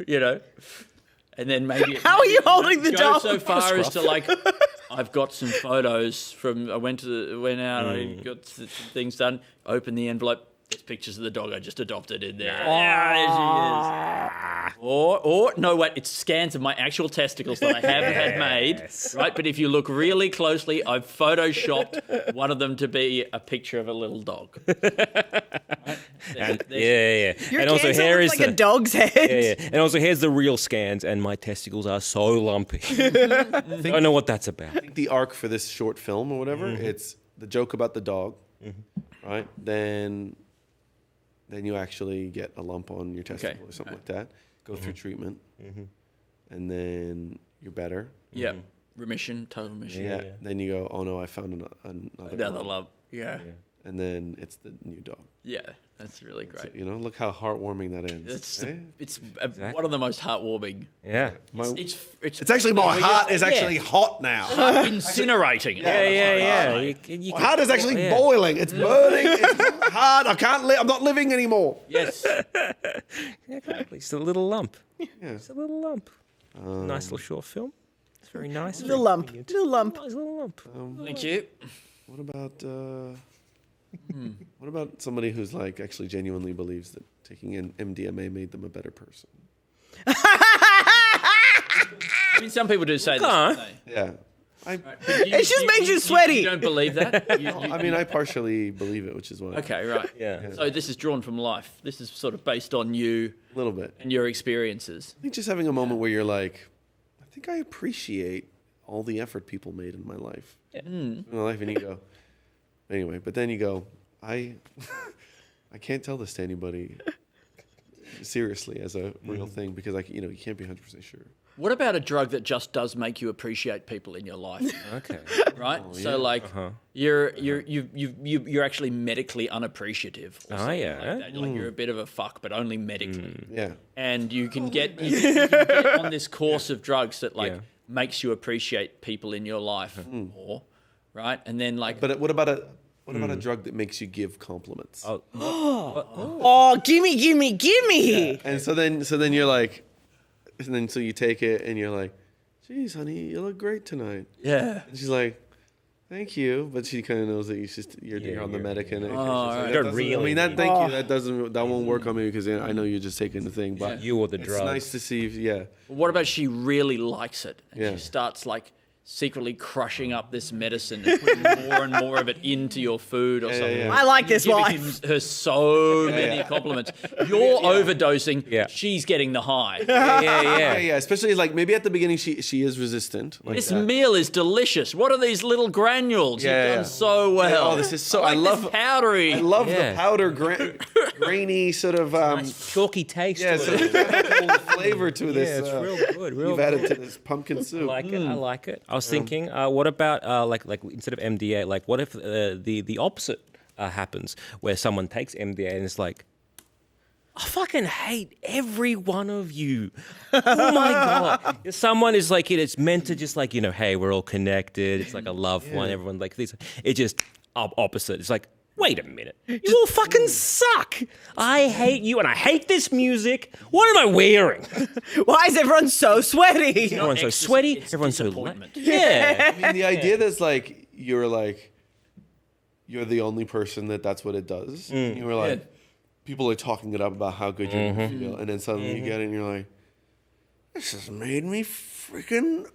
and then maybe... How are you holding the go dog? so far as to like, I've got some photos from, I went out, I got some things done, open the envelope, There's pictures of the dog I just adopted in there. Yeah, there she is. Or no, wait, it's scans of my actual testicles that I have had made, right? But if you look really closely, I've photoshopped one of them to be a picture of a little dog. Yeah. Your And also cancer here looks is like a dog's head. Yeah. And also here's the real scans, and my testicles are so lumpy. I don't know what that's about. I think the arc for this short film or whatever, it's the joke about the dog, right? Then you actually get a lump on your testicle or something like that. Go through treatment, and then you're better. Yeah, remission, total remission. Yeah. Then you go, oh no, I found another lump. Yeah. And then it's the new dog. Yeah, that's really great. You know, look how heartwarming that ends. It's one of the most heartwarming. Yeah. It's actually my heart is actually hot now. Incinerating. Yeah. My heart is actually boiling. It's burning. It's hard. I can't live. I'm not living anymore. Yes. Exactly. It's a little lump. Yeah. It's a little lump. Nice little short film. It's very nice. Little lump. Little lump. Nice little lump. Thank you. What about what about somebody who's like actually genuinely believes that taking in MDMA made them a better person? I mean, some people do say this. Don't they? Yeah. It just makes you sweaty. You don't believe that? I mean, I partially believe it, which is why. Okay, right. Yeah. So this is drawn from life. This is sort of based on you A little bit. and your experiences. I think just having a moment where you're like, I think I appreciate all the effort people made in my life. In my life, and you go, anyway. But then you go, I can't tell this to anybody seriously as a real thing because you can't be 100% sure. What about a drug that just does make you appreciate people in your life? Okay. Right? So you're actually medically unappreciative. Or something like that. Like you're a bit of a fuck, but only medically. Yeah. And you can get on this course of drugs that makes you appreciate people in your life more, right? And then But what about a drug that makes you give compliments? Oh, gimme. Yeah. And so then you're like, and then so you take it and you're like, geez, honey, you look great tonight. Yeah. And she's like, thank you, but she kind of knows that you're on the medication. Right. That won't work on me because I know you're just taking the thing. But you or the it's drug. nice to see. Yeah. What about she really likes it and Yeah. she starts secretly crushing up this medicine and putting more and more of it into your food or something. yeah. I like this You're wife. giving her so many compliments. You're overdosing. Yeah. She's getting the high. Yeah. Especially maybe at the beginning she is resistant. This meal is delicious. What are these little granules? Yeah, You've done so well. Oh, this is so. I love this powdery. I love the powder grainy sort of chalky taste. Yeah, sort of chemical flavor to this. Yeah, it's real good. You've added to this pumpkin soup. I like it. I was thinking, what about like instead of MDA, like what if the opposite happens, where someone takes MDA and it's like, I fucking hate every one of you. Oh my god! Someone is like, it's meant to just like, hey, we're all connected. It's like a loved one. Everyone like this. It just opposite. It's like, wait a minute. You all fucking suck. I hate you and I hate this music. What am I wearing? Why is everyone so sweaty? Everyone's so sweaty. Everyone's so yeah. I mean, the idea that's you're the only person that's what it does. You were like, people are talking it up about how good you're gonna feel, and then suddenly you get it and you're like, this has made me freaking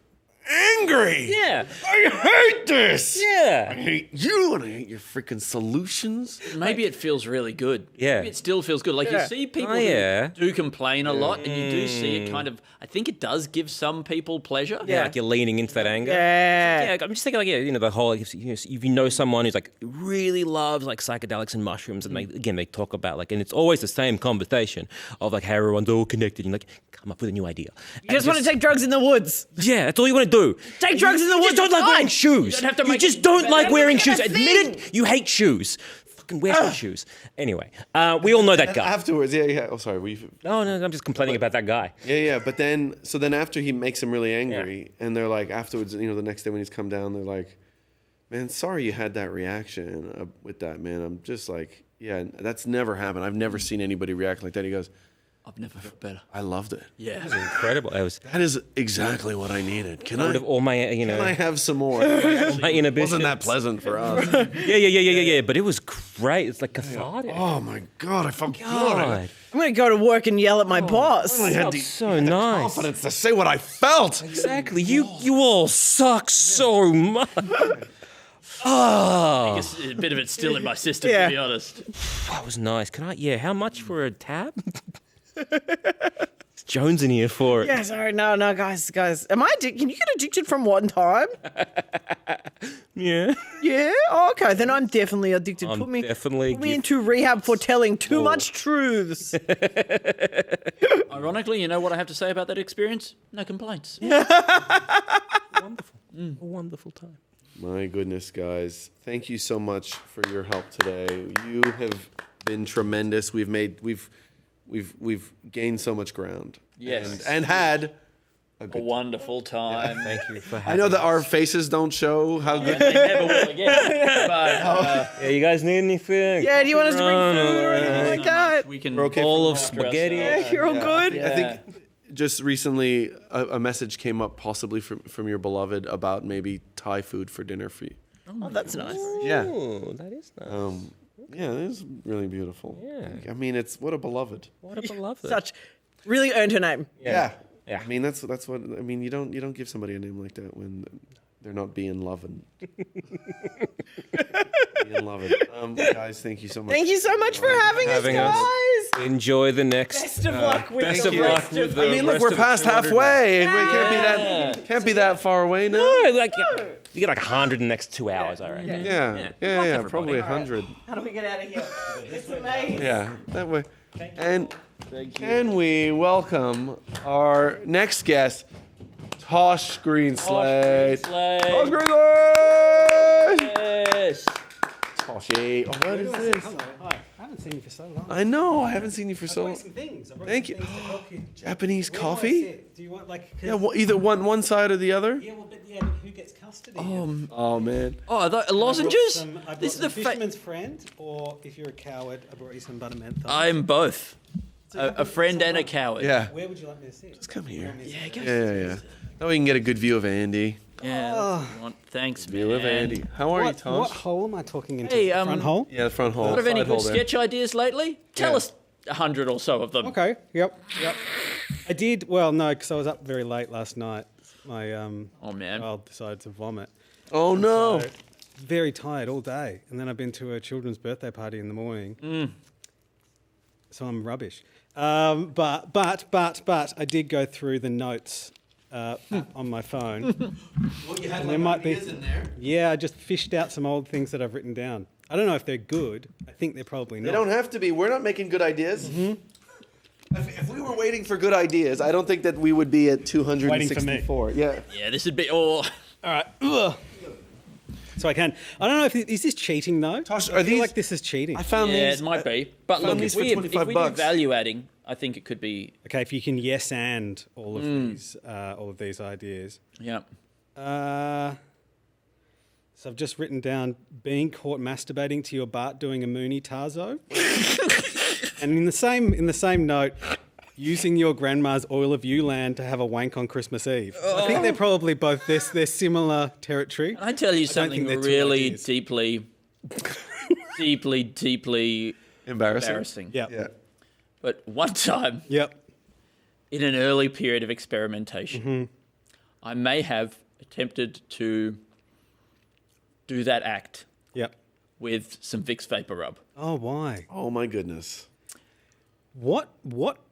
angry. Yeah. I hate this. Yeah. I hate you and I hate your freaking solutions. Maybe it feels really good. Yeah. Maybe it still feels good. Like you see people who do complain a lot, and you do see it kind of. I think it does give some people pleasure. Yeah, like you're leaning into that anger. Yeah. I'm just thinking the whole, if you know someone who's like really loves like psychedelics and mushrooms, and they talk about and it's always the same conversation of like how everyone's all connected, and like come up with a new idea. You just want to take drugs in the woods. Yeah, that's all you want to do. Take drugs in the woods. You just don't like wearing shoes. You just don't like wearing shoes. a thing. Admit it. You hate shoes. Fucking wear some shoes. Anyway, we all know that guy. Afterwards, yeah. Oh, sorry. No, I'm just complaining about that guy. Yeah. But then after he makes him really angry, and they're like, afterwards, the next day when he's come down, they're like, man, sorry you had that reaction with that, man. I'm just like, yeah, that's never happened. I've never seen anybody react like that. He goes, I've never felt better. I loved it. Yeah. It was incredible. That is exactly what I needed. Can I? All my, Can I have some more? my inhibitions. Wasn't that pleasant for us? Yeah. But it was great. It's like cathartic. Oh my God, I felt good. I'm going to go to work and yell at my boss. I had so nice. Confidence to say what I felt. Exactly. You all suck so much. I guess a bit of it's still in my system, to be honest. That was nice. How much for a tab? It's Jones in here for it. Yeah, sorry. No, guys. Am I addicted? Can you get addicted from one time? Yeah. Yeah? Oh, okay. Then I'm definitely addicted. Put me into rehab for telling too much truths. Ironically, you know what I have to say about that experience? No complaints. Wonderful. A wonderful time. My goodness, guys. Thank you so much for your help today. You have been tremendous. We've gained so much ground. Yes. And had a wonderful time. Thank you for having I know that our faces don't show how good they never will again. But, yeah, you guys need anything? Yeah, do you want us to bring food or anything like that? We can bowl of spaghetti. Yeah, you're all good. I think just recently a message came up possibly from your beloved about maybe Thai food for dinner for you. Oh, that's nice. Yeah. Oh, that is nice. Yeah, it is really beautiful. Yeah. I mean, it's what a beloved. What a beloved. Really earned her name. Yeah. I mean, that's what I mean. You don't give somebody a name like that when they're not being loving. Being loving. Guys, thank you so much. Thank you so much for having us, guys. Enjoy the next. Best of luck with best the of luck rest with of the I mean, look, rest we're of past 200. halfway, and we can't be that far away now. No, like you get like 100 in the next 2 hours, I reckon. Yeah, probably 100. How do we get out of here? It's amazing. Yeah, that way. And can we welcome our next guest, Tosh Greenslade. Tosh Greenslade! Yes. Toshy. Oh, what is this? Hello. Hi. I haven't seen you for so long. I know, I haven't seen you for so long. Some things. Thank you. Things to help you. Japanese Where do I coffee? sit? Do you want like? Yeah, well, either one side or the other. Yeah, well, but who gets custody? Oh man. Oh, are they I brought lozenges? some- I brought This is some the fisherman's friend, or if you're a coward, I brought you some buttermint. I'm both. A friend and a coward. Yeah. Where would you like me to sit? Just come here. Yeah, go. Yeah. Now we can get a good view of Andy. Yeah. that's what you want. Thanks, View of man. Andy. How are you, What Tosh? hole am I talking into? Hey, Front hole? Yeah, the front hole. Thought of any side good hole there. sketch ideas lately? Tell Yeah. us 100 or so of them. Okay. Yep. I did. Well, no, because I was up very late last night. My Oh man. child decided to vomit. Oh no. So, very tired all day, and then I've been to a children's birthday party in the morning. So I'm rubbish. But I did go through the notes on my phone. Well, you had And like there might be- ideas in there. Yeah, I just fished out some old things that I've written down. I don't know if they're good. I think they're probably not. They don't have to be. We're not making good ideas. If we were waiting for good ideas, I don't think that we would be at 264. Yeah. Yeah, this would be all. All right. Ugh. So I can. I don't know if is this cheating though. Tosh, I are feel these? like this is cheating. I found Yeah, these. it might be. But found look, these if for we, if 25 we do bucks. value adding, I think it could be. Okay, if you can yes and all of these ideas. Yeah. So I've just written down being caught masturbating to your Bart doing a Mooney Tarzo. And in the same note, using your grandma's oil of Uland to have a wank on Christmas Eve. So I think they're probably both they're similar territory. Can I tell you don't something think they're two really ideas. deeply embarrassing? Yeah. But one time, Yep. in an early period of experimentation, I may have attempted to do that act Yep. with some Vicks Vapor Rub. Oh, why? Oh my goodness. What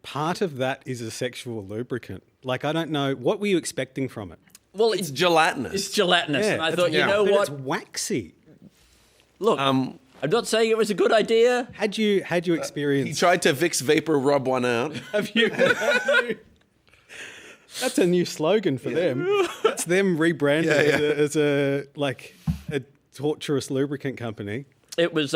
part of that is a sexual lubricant? Like, I don't know. What were you expecting from it? Well, It's gelatinous. it's gelatinous, Yeah, and I that's- thought, you know but what? It's waxy. Look, I'm not saying it was a good idea. Had you He experienced? tried to Vicks Vapor Rub one out. Have you? That's a new slogan for them. That's them rebranded as a torturous lubricant company. It was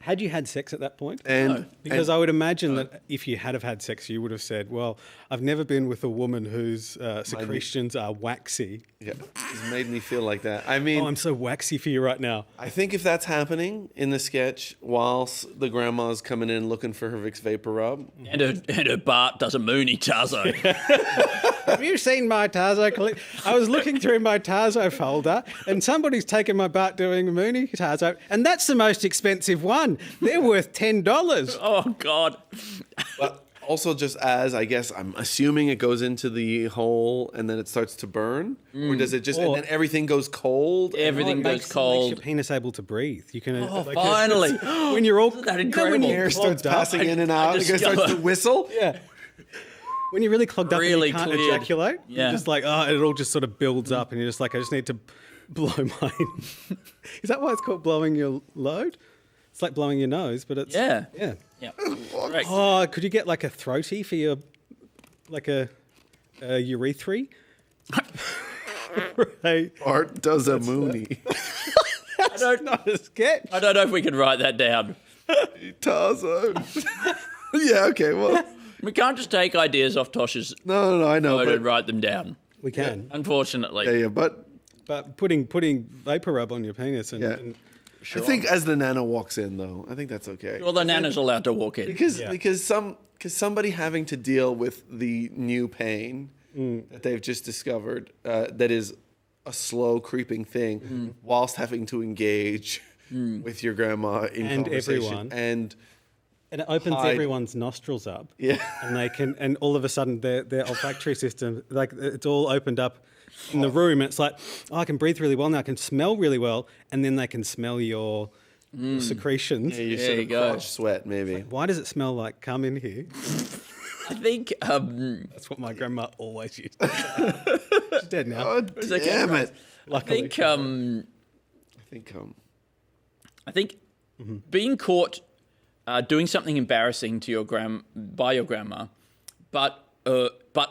Had you had sex at that point? And Because I would imagine that if you had have had sex, you would have said, well, I've never been with a woman whose secretions are waxy. Yeah, it's made me feel like that. I mean, Oh, I'm so waxy for you right now. I think if that's happening in the sketch whilst the grandma's coming in looking for her Vicks Vapor Rub. And her Bart does a Mooney Tazo. Have you seen my Tarzo collection? I was looking through my Tarzo folder and somebody's taken my Bart doing a Mooney Tarzo, and that's the most expensive one. They're worth $10. Oh, God. But also just as, I guess, I'm assuming it goes into the hole and then it starts to burn? Or does it just, and then everything goes cold? Everything goes Makes cold. your penis able to breathe. You can. Finally. When you're all Isn't that when incredible? your Air starts passing in and out. It starts to whistle. Yeah. When you're really clogged up Really and you can't cleared. ejaculate, Yeah. you're just like, it all just sort of builds up and you're just like, I just need to blow mine. Is that why it's called blowing your load? It's like blowing your nose, but it's... Yeah. Yeah. Yeah. Correct. Oh, could you get like a throaty for your... Like a urethra? Right. Art does a Mooney. Not a sketch. I don't know if we can write that down. Tazo. Yeah, okay, well... We can't just take ideas off Tosh's No, I know. note But, and write them down. We can. Unfortunately. yeah, but But putting vapor rub on your penis and... Yeah. and I think as the Nana walks in, though, I think that's okay. Well, the Nana's allowed to walk in. Because somebody having to deal with the new pain that they've just discovered that is a slow creeping thing whilst having to engage with your grandma in And conversation. everyone. And it opens hide. everyone's nostrils up. Yeah. And they can, and all of a sudden their olfactory system, like it's all opened up in the room. And it's like, I can breathe really well now. I can smell really well. And then they can smell your secretions. Yeah, you sort of crotch sweat, maybe. Why does it smell like cum in here? I think... That's what my grandma always used to say. She's dead now. Oh, damn it. Luckily. I think being caught doing something embarrassing to your by your grandma, but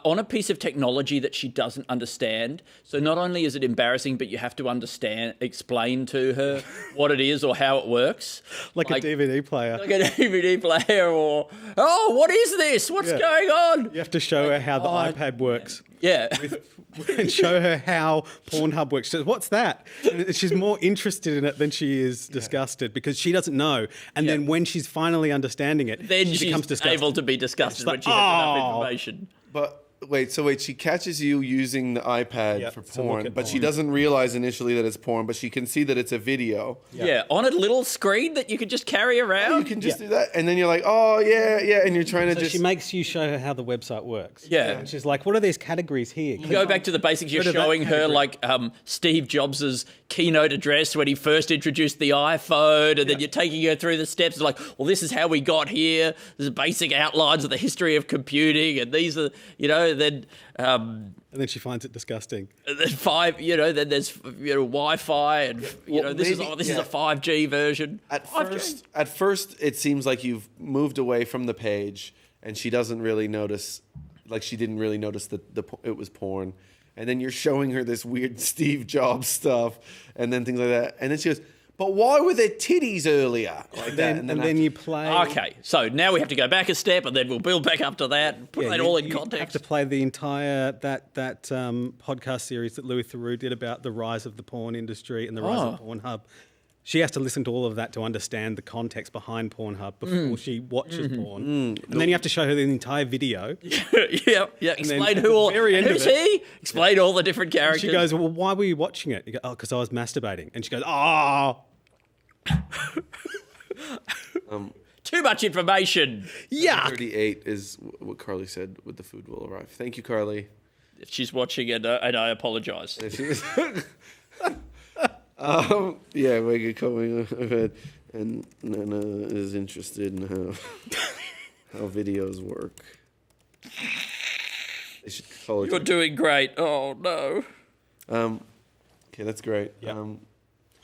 on a piece of technology that she doesn't understand. So not only is it embarrassing, but you have to explain to her what it is or how it works. Like a DVD player. Like a DVD player or, what is this? What's going on? You have to show her how the iPad works. Yeah. And show her how Pornhub works. She says, what's that? And she's more interested in it than she is disgusted because she doesn't know. And then when she's finally understanding it, then she becomes she's disgusted. able to be disgusted It's when like, she has enough information. But wait, she catches you using the iPad for to look porn, at but she porn. doesn't realize initially that it's porn, but she can see that it's a video. Yeah, on a little screen that you could just carry around. You can just do that, and then you're like, oh yeah, and you're trying to So she makes you show her how the website works. Yeah. And she's like, what are these categories here? You go back to the basics. You're Go to that showing her category. like Steve Jobs' keynote address when he first introduced the iPhone, and then you're taking her through the steps. Like, well, this is how we got here. This is basic outlines of the history of computing, and these are, then. And then she finds it disgusting. And then then there's Wi-Fi, and this is a 5G version. At first, it seems like you've moved away from the page, and she doesn't really notice. Like she didn't really notice that it was porn, and then you're showing her this weird Steve Jobs stuff, and then things like that, and then she goes, "But why were there titties earlier?" Like that, And then you play. Okay, so now we have to go back a step, and then we'll build back up to that, and put that all in You context. have to play the entire that podcast series that Louis Theroux did about the rise of the porn industry and the rise of Pornhub. She has to listen to all of that to understand the context behind Pornhub before she watches porn. And then you have to show her the entire video. yeah. Explain then who's at the very end of he? Explain all the different And characters. she goes, well, why were you watching it? You go, because I was masturbating. And she goes, oh. Too much information. Yuck. 38 is what Carly said. With the food will arrive. Thank you, Carly. If she's watching it, and I apologise. Yeah, we're coming ahead, and Nana is interested in how videos work. They should call it. You're doing great. Oh no. Okay, that's great. Yep.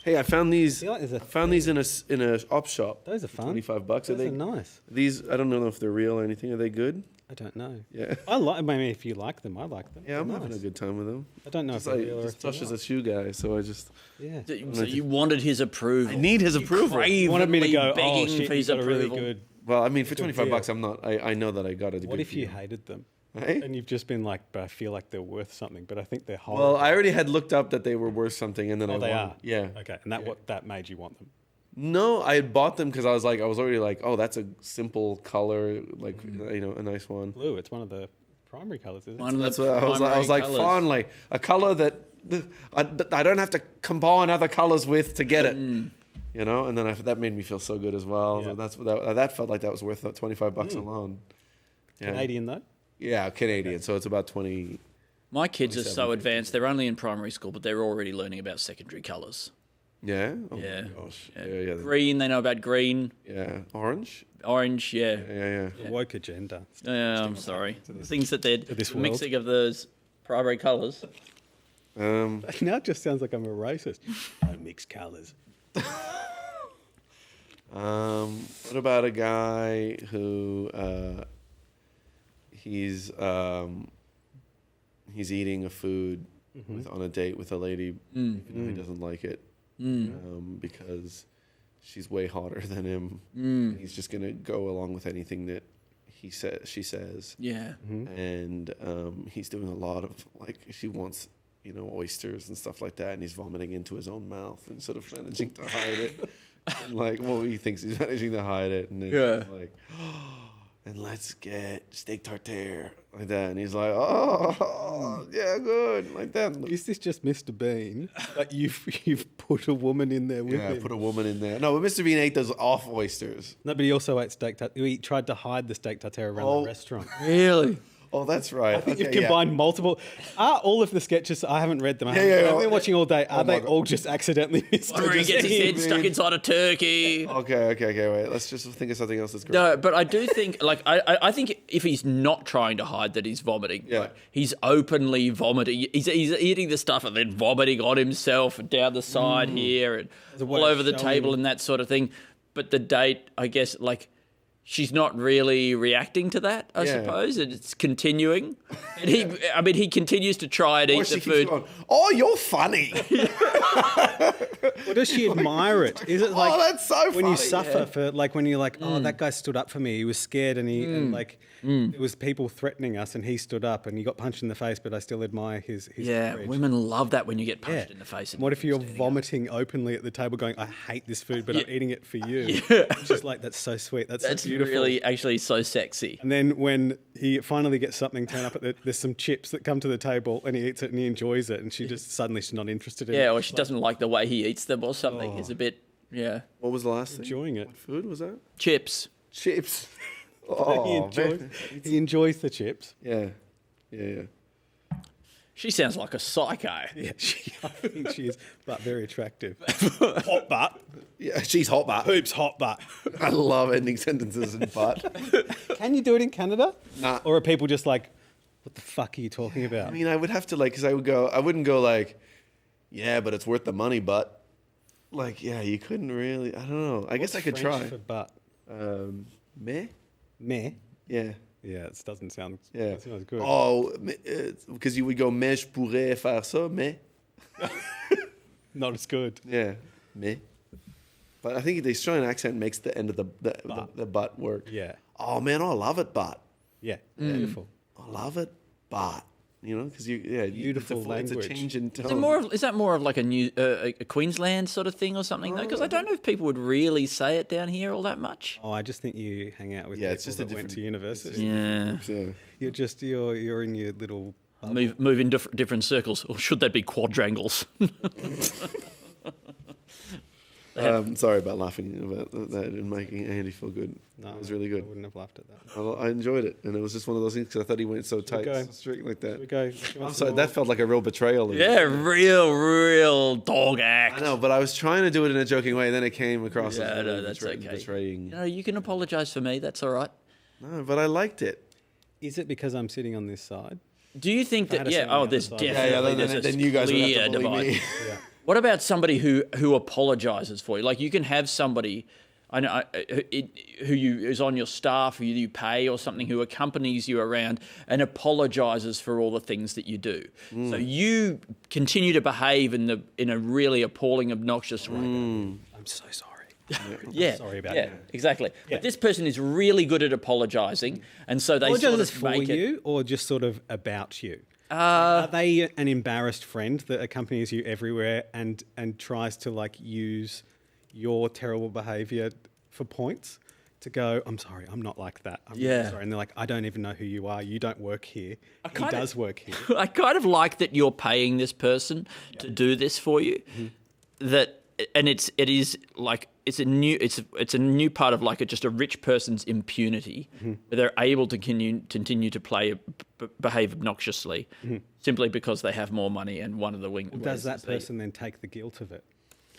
Hey, I found these. feel like there's a I found these in a op shop. Those are fun. $25. Those are nice. These I don't know if they're real or anything. Are they good? I don't know. Yeah. I mean, if you like them, I like them. Yeah, I'm They're having a nice. good time with them. I don't know Just if they're real or just if they're Tosh is not. a shoe guy, so I just Yeah. So you wanted his approval. I need his approval. You wanted me to go, begging oh shit, for you his got a really approval. good. Well, I mean, for Good $25, deal. I'm not. I know that I got a good. What if you deal. hated them? Hey? And you've just been like, but I feel like they're worth something, but I think they're horrible. Well, I already had looked up that they were worth something, and then Oh, I they won. are? Yeah. Okay, and that made you want them. No, I had bought them because I was already like, oh, that's a simple color, like a nice one. Blue, it's one of the primary colours, isn't it? One of That's the what I was primary like colours. fondly a color that I don't have to combine other colors with to get it. You know, and then that made me feel so good as well. Yeah. So that felt like that was worth that $25 alone. Yeah. Canadian though. Yeah, Canadian. So it's about 20. My kids are so 27. advanced. They're only in primary school, but they're already learning about secondary colours. Yeah. Oh Yeah. My gosh. Yeah. Yeah. Green, they know about green. Yeah. Orange. Orange, yeah. Yeah. The woke agenda. I'm sorry. Things that they're this world. mixing of those primary colours. Um. Now it just sounds like I'm a racist. I mix colours. What about a guy who he's eating a food on a date with a lady, even though he doesn't like it, because she's way hotter than him. He's just gonna go along with anything that she says. Yeah. And he's doing a lot of she wants oysters and stuff like that, and he's vomiting into his own mouth and sort of managing to hide it. And he thinks he's managing to hide it, and then and let's get steak tartare like that, and he's like, oh yeah, good, like that. Is this just Mr. Bean? Like you've put a woman in there with him? Put a woman in there. No, but Mr. Bean ate those off oysters. No, but he also ate steak tartare. He tried to hide the steak tartare around the restaurant. Really? Oh, that's right. I think you've combined multiple. Are all of the sketches? I haven't read them. I've been watching all day. Are they all just accidentally missed? Where he gets his head stuck inside a turkey. Okay. Wait, let's just think of something else that's great. No, but I do think, I think if he's not trying to hide that he's vomiting, he's openly vomiting. He's eating the stuff and then vomiting on himself and down the side here and all over the table and that sort of thing. But the date, I guess, she's not really reacting to that, I suppose, and it's continuing. And he continues to try and eat the food. Going, oh, you're funny. Or does she admire it? Is it like that's so when funny. you suffer for when you're like, oh, that guy stood up for me. He was scared and it was people threatening us and he stood up and he got punched in the face, but I still admire his courage. Women love that when you get punched in the face. What if you're vomiting openly at the table going, I hate this food, but I'm eating it for you? It's just that's so sweet. That's so beautiful. Really actually so sexy. And then when he finally gets something turn up, there's some chips that come to the table and he eats it and he enjoys it and she's not interested in it. Yeah, or she doesn't like the way he eats them or something. It's a bit, What was the last thing? Enjoying it. What food was that? Chips. Chips. He enjoys the chips. Yeah. She sounds like a psycho. Yeah, I think she is, but very attractive. Hot butt. Yeah, she's hot butt. Hoops hot butt. I love ending sentences in butt. Can you do it in Canada? Nah. Or are people just like, what the fuck are you talking about? I mean, I would have to because I wouldn't go yeah, but it's worth the money, but you couldn't really, I don't know. I guess I could French try. for butt? Meh? Meh? Yeah. Yeah, it doesn't sound, Yeah. that sounds good. Oh, because you would go, mais je pourrais faire ça, mais. Not as good. Yeah, mais. But I think the Australian accent makes the end of the butt work. Yeah. Oh man, I love it, but. Yeah, beautiful. I love it, but. Because Beautiful it's a language. change in Is, tone. is that more of like a new a Queensland sort of thing or something though? Because I don't know if people would really say it down here all that much. Oh, I just think you hang out with people it's just that went to university. Yeah. You're in your little Move in different circles, or should that be quadrangles? Sorry about laughing about that and making Andy feel good. No, it was really good. I wouldn't have laughed at that. I enjoyed it, and it was just one of those things because I thought he went so tight, go? so strict like that. We go. I'm sorry, that felt like a real betrayal. Yeah, real dog act. I know, but I was trying to do it in a joking way, and then it came across as really that's okay. betraying. No, you can apologise for me. That's all right. No, but I liked it. Is it because I'm sitting on this side? Do you think that? Yeah. Oh, there's definitely then you guys would have to believe me. What about somebody who apologizes for you? Like you can have somebody, I know, who's on your staff, who you pay or something, who accompanies you around and apologizes for all the things that you do. So you continue to behave in a really appalling, obnoxious way. I'm so sorry. Yeah, sorry about that. Exactly. But this person is really good at apologizing, and so they Apologizes sort of for make you, or just sort of about you. Are they an embarrassed friend that accompanies you everywhere and tries to like use your terrible behaviour for points to go, I'm sorry, I'm not like that. I'm really sorry. And they're like, I don't even know who you are. You don't work here. He does work here. I kind of like that you're paying this person to do this for you. That and it's a new part of like just a rich person's impunity. Where they're able to continue to behave obnoxiously simply because they have more money and one of the wing. Does that person then take the guilt of it?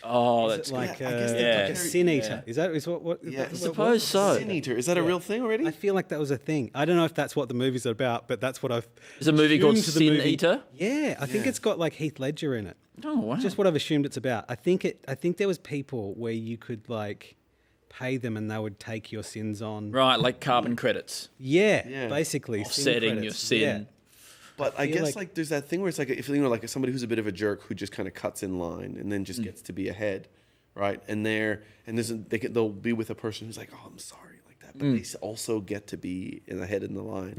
Oh, is that's it like like a sin eater. Is that what? Yeah, I suppose so. Sin eater. Is that a real thing already? I feel like that was a thing. I don't know if that's what the movie's about, but that's what I've. There's a movie called assumed the Sin movie- Eater? Yeah, I think it's got like Heath Ledger in it. Oh wow! Just what I've assumed it's about. I think there was people where you could like pay them and they would take your sins on. Right, like carbon credits. Yeah, basically Offsetting your credits. sin. Yeah. But I feel guess like there's that thing where it's like if like somebody who's a bit of a jerk who just kind of cuts in line and then just gets to be ahead, right? And they'll be with a person who's like, oh, I'm sorry, like that, but they also get to be ahead in the line.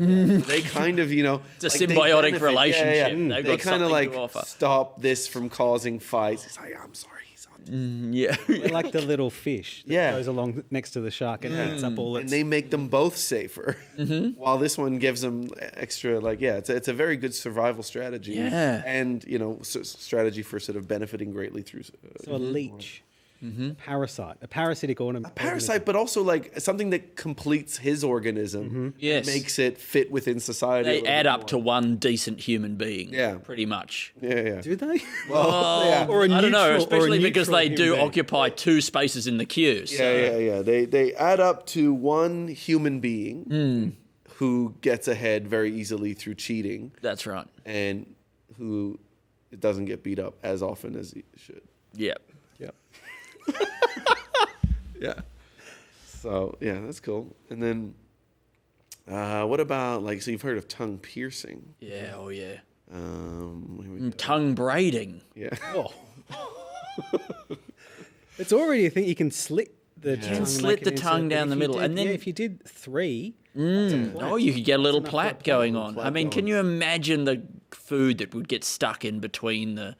They kind of, it's a symbiotic relationship. They They've got kind of something like to offer. stop this from causing fights. It's like, I'm sorry. They're like the little fish that goes along next to the shark and eats up all its... And they make them both safer, while this one gives them extra. Like, it's a very good survival strategy. Yeah. And strategy for sort of benefiting greatly through. So a leech. Parasite, a parasitic organism. A parasite, but also like something that completes his organism. Yes. Makes it fit within society. They add up to one decent human being. Yeah. Pretty much. Yeah. Do they? Well, Or a I don't know, neutral- especially or a because they neutral do human being. occupy two spaces in the queue. So. Yeah. They add up to one human being who gets ahead very easily through cheating. That's right. And who doesn't get beat up as often as he should. Yeah. Yeah. So that's cool. And then, what about so you've heard of tongue piercing? Yeah. Oh yeah. Tongue braiding. Yeah. Oh. It's already a thing. You can slit the tongue. You can slit the tongue down the middle, and then if you did 3, you could get a little plait going on. I mean, can you imagine the food that would get stuck in between the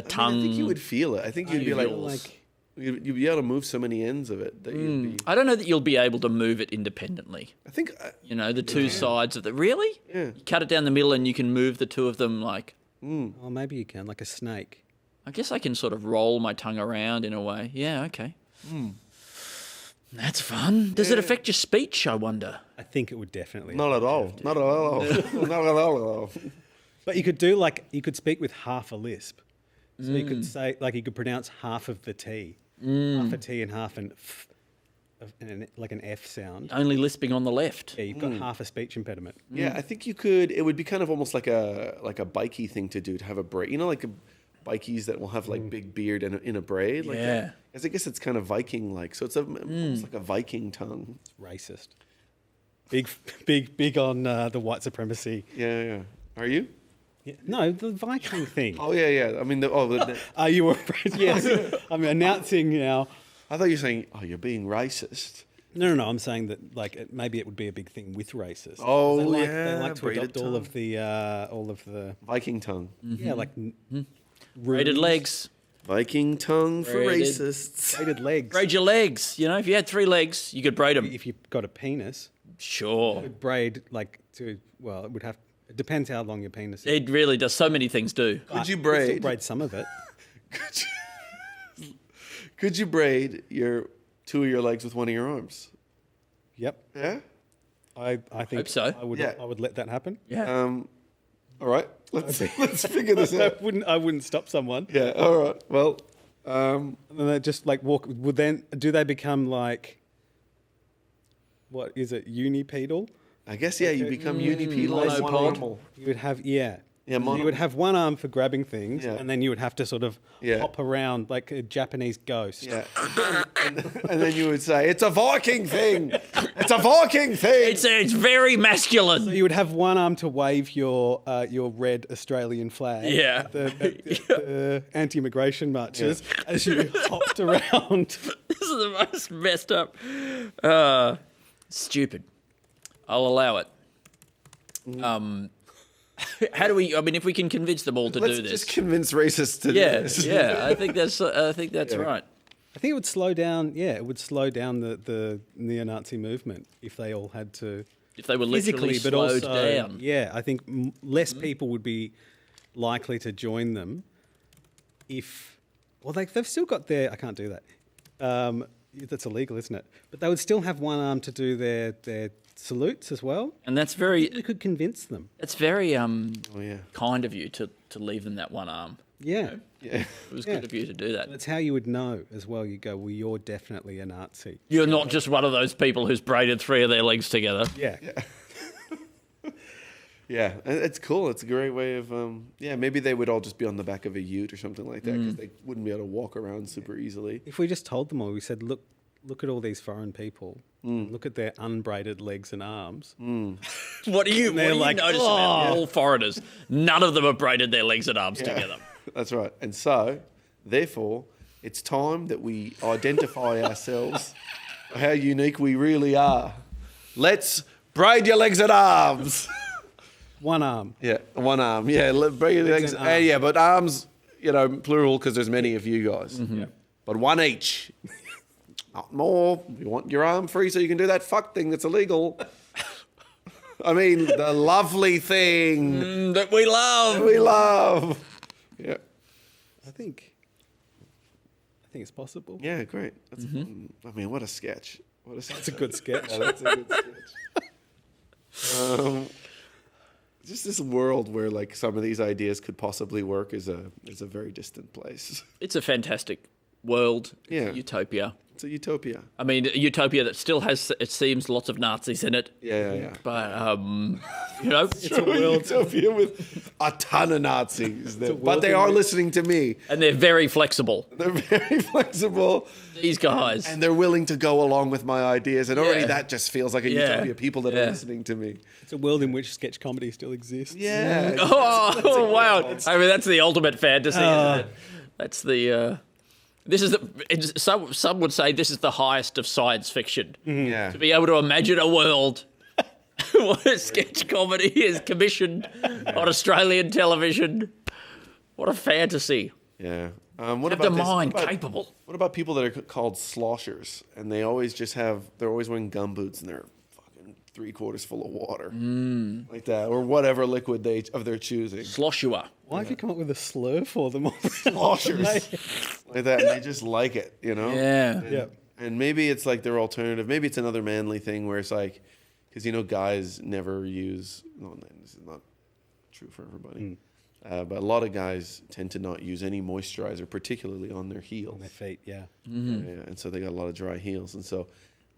tongue? I think you would feel it. I think you'd be like you'd be able to move so many ends of it that you'd be. I don't know that you'll be able to move it independently. I think the two sides of the really. Yeah. You cut it down the middle, and you can move the two of them like. Oh, maybe you can, like a snake. I guess I can sort of roll my tongue around in a way. Yeah. Okay. That's fun. Does it affect your speech, I wonder? I think it would definitely. Not at all. Not at all. Not at all. But you could you could speak with half a lisp. So you could say, you could pronounce half of the T. Half a T and half an F, like an F sound. Only lisping on the left. Yeah, you've got half a speech impediment. Yeah, I think you could. It would be kind of almost like a bikey thing to do, to have a braid. Bikies that will have big beard and in a braid. Yeah. I guess it's kind of Viking-like. So it's almost like a Viking tongue. It's racist. Big on the white supremacy. Yeah. Are you? Yeah. No, the Viking thing. Oh yeah. I mean, Are you afraid? Yes. I'm announcing now. I thought you were saying, you're being racist. No. I'm saying that maybe it would be a big thing with racists. Oh, they yeah, like to braided adopt all of the Viking tongue. Yeah, like braided legs. Viking tongue for Braided. racists. braided legs. Braid your legs. If you had 3 legs, you could braid them. If you've got a penis, Sure. it would braid it would have. It depends how long your penis is. It really does. So many things do. Could you Still braid? braid some of it. Could you braid 2 of your legs with one of your arms? Yep. Yeah. I think Hope so. I would. Yeah. I would let that happen. Yeah. All right. Let's figure this out. I wouldn't stop someone. Yeah. All right. Well. And then they just walk. Do they become what is it? Unipedal? I guess you become unipedal and monopomal. You would have Yeah, you would have one arm for grabbing things, Yeah. and then you would have to sort of hop around like a Japanese ghost. Yeah, and then you would say, "It's a Viking thing. It's a Viking thing." It's very masculine. So you would have one arm to wave your red Australian flag. Yeah. At the anti-immigration marches as you hopped around. This is the most messed up. Stupid. I'll allow it. How do we? I mean, if we can convince them all to do this, just convince racists to do this. Yeah. I think that's right. I think it would slow down. Yeah, it would slow down the neo-Nazi movement if they all had to. If they were literally physically, but slowed also, down. Yeah, I think less people would be likely to join them. They've still got their. I can't do that. That's illegal, isn't it? But they would still have one arm to do their salutes as well. And that's very. We could convince them. It's very kind of you to leave them that one arm. Yeah. Yeah. It was good of you to do that. That's how you would know as well. You go, well, you're definitely a Nazi. You're not just one of those people who's braided 3 of their legs together. Yeah. Yeah, it's cool. It's a great way of, maybe they would all just be on the back of a ute or something like that because they wouldn't be able to walk around super easily. If we just told them all, we said, look at all these foreign people. Look at their unbraided legs and arms. What do you notice about all foreigners? None of them have braided their legs and arms together. That's right. And so, therefore, it's time that we identify ourselves, how unique we really are. Let's braid your legs and arms. One arm. Yeah, one arm. Yeah, braid your legs. But arms, plural because there's many of you guys. Yeah. But one each. Not more. You want your arm free so you can do that fuck thing that's illegal. I mean, the lovely thing that we love. That we love. Yeah. I think it's possible. Yeah, great. That's, I mean, what a sketch. That's a good sketch. Yeah, that's a good sketch. Just this world where like some of these ideas could possibly work is a very distant place. It's a fantastic world. Yeah. It's a utopia. It's a utopia. I mean, a utopia that still has, it seems, lots of Nazis in it. Yeah. But, it's a utopia with a ton of Nazis. But they are listening to me. And they're very flexible. They're very flexible. These guys. And they're willing to go along with my ideas. And already that just feels like a utopia. People that are listening to me. It's a world in which sketch comedy still exists. Yeah. Oh, wow. I mean, that's the ultimate fantasy, isn't it? That's the... some would say this is the highest of science fiction. Yeah. To be able to imagine a world where sketch comedy is commissioned on Australian television. What a fantasy. Yeah. What about the mind capable? What about people that are called sloshers and they're always wearing gumboots and they're fucking 3/4 full of water. Like that. Or whatever liquid of their choosing. Sloshua. Why have you come up with a slur for them all? Sloshers. Like that. And they just like it, Yeah. And maybe it's like their alternative. Maybe it's another manly thing where it's like, because guys never use, no, this is not true for everybody. But a lot of guys tend to not use any moisturizer, particularly on their heels. On their feet, yeah. Yeah, and so they got a lot of dry heels. And so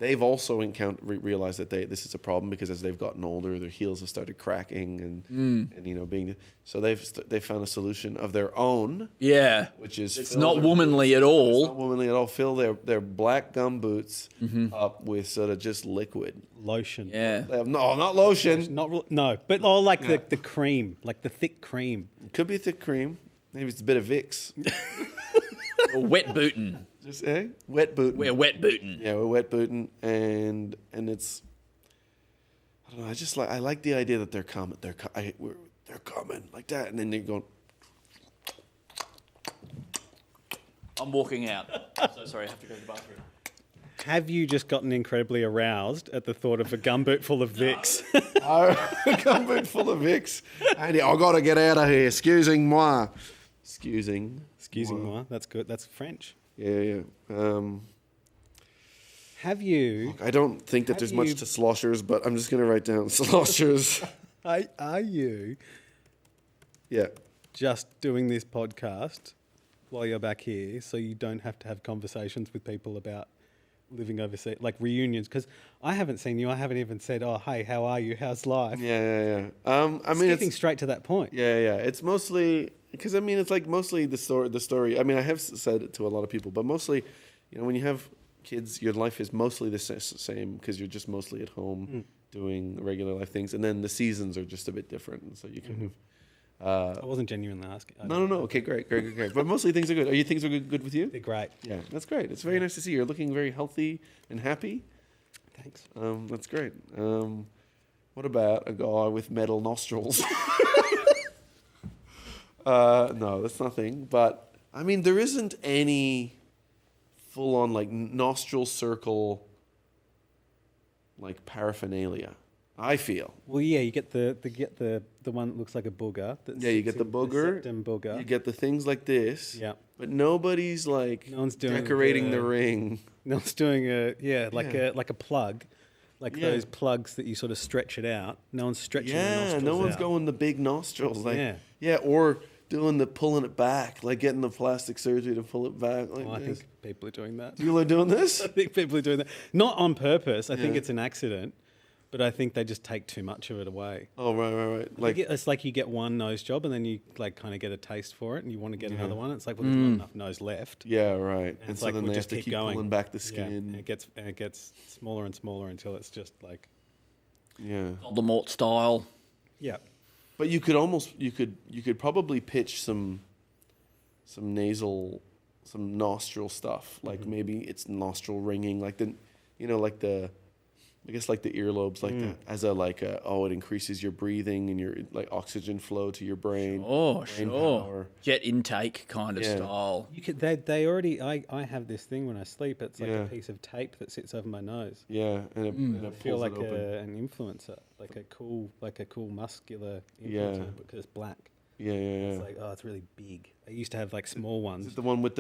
they've also realized that this is a problem because as they've gotten older, their heels have started cracking and being so they've found a solution of their own. Yeah, which is it's not womanly at all. It's not womanly at all. Fill their black gum boots up with sort of just liquid lotion. Yeah, no, not lotion. But the cream, like the thick cream. It could be thick cream. Maybe it's a bit of Vicks. Or wet booting. Just wet booting. We're wet booting. Yeah, we're wet booting, and it's. I don't know. I like the idea that they're coming. They're coming like that, and then they're going. I'm walking out. I'm so sorry. I have to go to the bathroom. Have you just gotten incredibly aroused at the thought of a gumboot full of Vicks? A gumboot full of Vicks. Andy, I got to get out of here. Excusez-moi. Excusez-moi. That's good. That's French. Yeah. Have you... Look, I don't think that there's much to sloshers, but I'm just going to write down sloshers. Are you... Yeah. Just doing this podcast while you're back here so you don't have to have conversations with people about living overseas, like reunions. Because I haven't seen you. I haven't even said, "Oh, hey, how are you? How's life?" Yeah. I mean, Skipping straight to that point. Yeah. It's mostly because I mean, it's like mostly the story. I mean, I have said it to a lot of people, but mostly, when you have kids, your life is mostly the same because you're just mostly at home doing regular life things, and then the seasons are just a bit different, and so you kind of. I wasn't genuinely asking. No. Okay, great. But mostly things are good. Things are good with you? They're great. Yeah, that's great. It's very nice to see. You're looking very healthy and happy. Thanks. That's great. What about a guy with metal nostrils? No, that's nothing. But I mean, there isn't any full-on like nostril circle like paraphernalia. I feel. Well, yeah, you get the one that looks like a booger. You get the booger. septum booger. You get the things like this. Yeah. But nobody's like decorating the ring. No one's doing like a plug, like those plugs that you sort of stretch it out. No one's stretching. the nostrils no one's out. going the big nostrils. Or doing the pulling it back, like getting the plastic surgery to pull it back. Like I think people are doing that. People are doing this? I think people are doing that. Not on purpose. I think it's an accident. But I think they just take too much of it away. Oh, right. Like it's like you get one nose job and then you like kind of get a taste for it and you want to get another one. It's like, well, there's not enough nose left. Yeah, right. And it's so like then we'll they just have to keep keep going. pulling back the skin. And it gets smaller and smaller until it's just like Voldemort style. Yeah. But you could probably pitch some nostril stuff. Like maybe it's nostril ringing, like I guess like the earlobes, like that, as it increases your breathing and your like oxygen flow to your brain. Brain power. Jet intake kind of style. You could. They already. I have this thing when I sleep. It's like a piece of tape that sits over my nose. Yeah, and it I feel like an influencer, like a cool muscular influencer because it's black. Yeah. It's like it's really big. I used to have like small ones. Is it the one with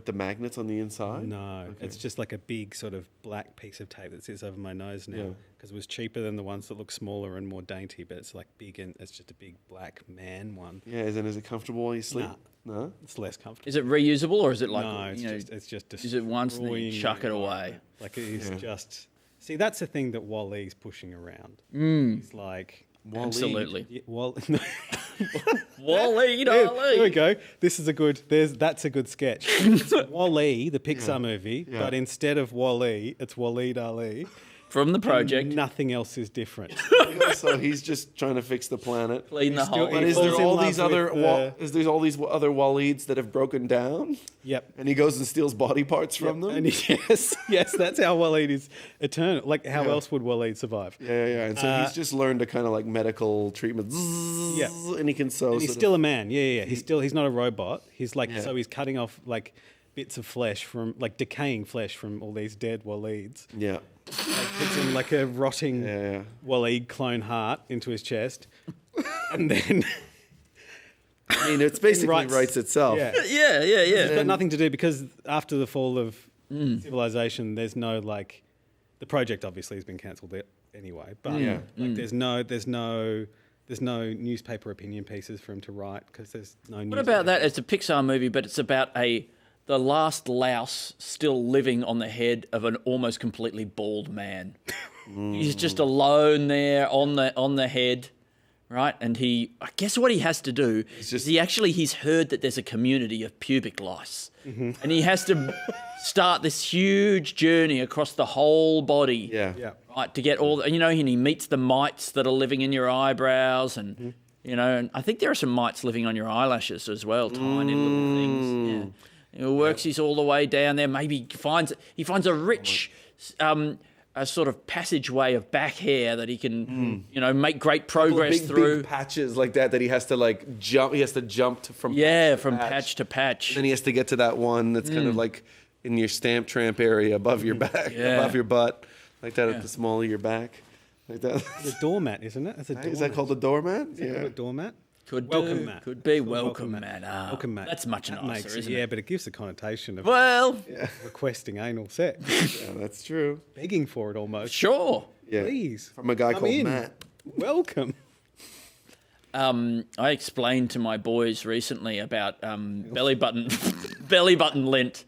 the magnets on the inside? No, it's just like a big sort of black piece of tape that sits over my nose now because it was cheaper than the ones that look smaller and more dainty, but it's like big and it's just a big black man one. Yeah, is it comfortable while you sleep? No, it's less comfortable. Is it reusable or is it like no? It's just. Is it once and then you chuck it away? Like it is just. See, that's the thing that Wally's pushing around. He's like. Wall-E. Absolutely. Yeah, Wall-E, there we go. This is that's a good sketch. It's Wall-E, the Pixar movie, but instead of Wall-E, it's Waleed Ali. From the project. And nothing else is different. So he's just trying to fix the planet. Clean the hole. And is there all these other Waleeds that have broken down? Yep. And he goes and steals body parts from them? And yes, that's how Waleed is eternal. Like, how else would Waleed survive? Yeah. And so he's just learned a kind of like medical treatment. And he can sew. And he's still a man. Yeah. He's not a robot. He's like, so he's cutting off like bits of flesh from, like decaying flesh from all these dead Waleeds. Yeah. Like puts in like a rotting Waleed clone heart into his chest. And then... I mean, it's basically writes itself. Yeah. It's got nothing to do because after the fall of civilization, there's no like... The project obviously has been cancelled anyway. But like there's no newspaper opinion pieces for him to write because there's no What about that? It's a Pixar movie, but it's about the last louse still living on the head of an almost completely bald man. He's just alone there on the head, right? And I guess what he has to do is he's heard that there's a community of pubic lice. And he has to start this huge journey across the whole body. Yeah. Right, to get all, and he meets the mites that are living in your eyebrows and, and I think there are some mites living on your eyelashes as well, tiny little things. Yeah. He works his all the way down there. Maybe he finds a rich, a sort of passageway of back hair that he can, make great progress through. Big patches like that he has to like jump. He has to jump from patch to patch. And then he has to get to that one that's kind of like in your stamp tramp area above your back, above your butt, like that at the small of your back, like that. The doormat, isn't it? Is that called the doormat? A doormat. Welcome mat. Could be welcome mat. Welcome mat. That's much nicer, isn't it? Yeah, but it gives the connotation of requesting anal sex. Yeah, that's true. Begging for it almost. Sure. Yeah. Please. From a guy called Matt. Welcome. I explained to my boys recently about belly button lint.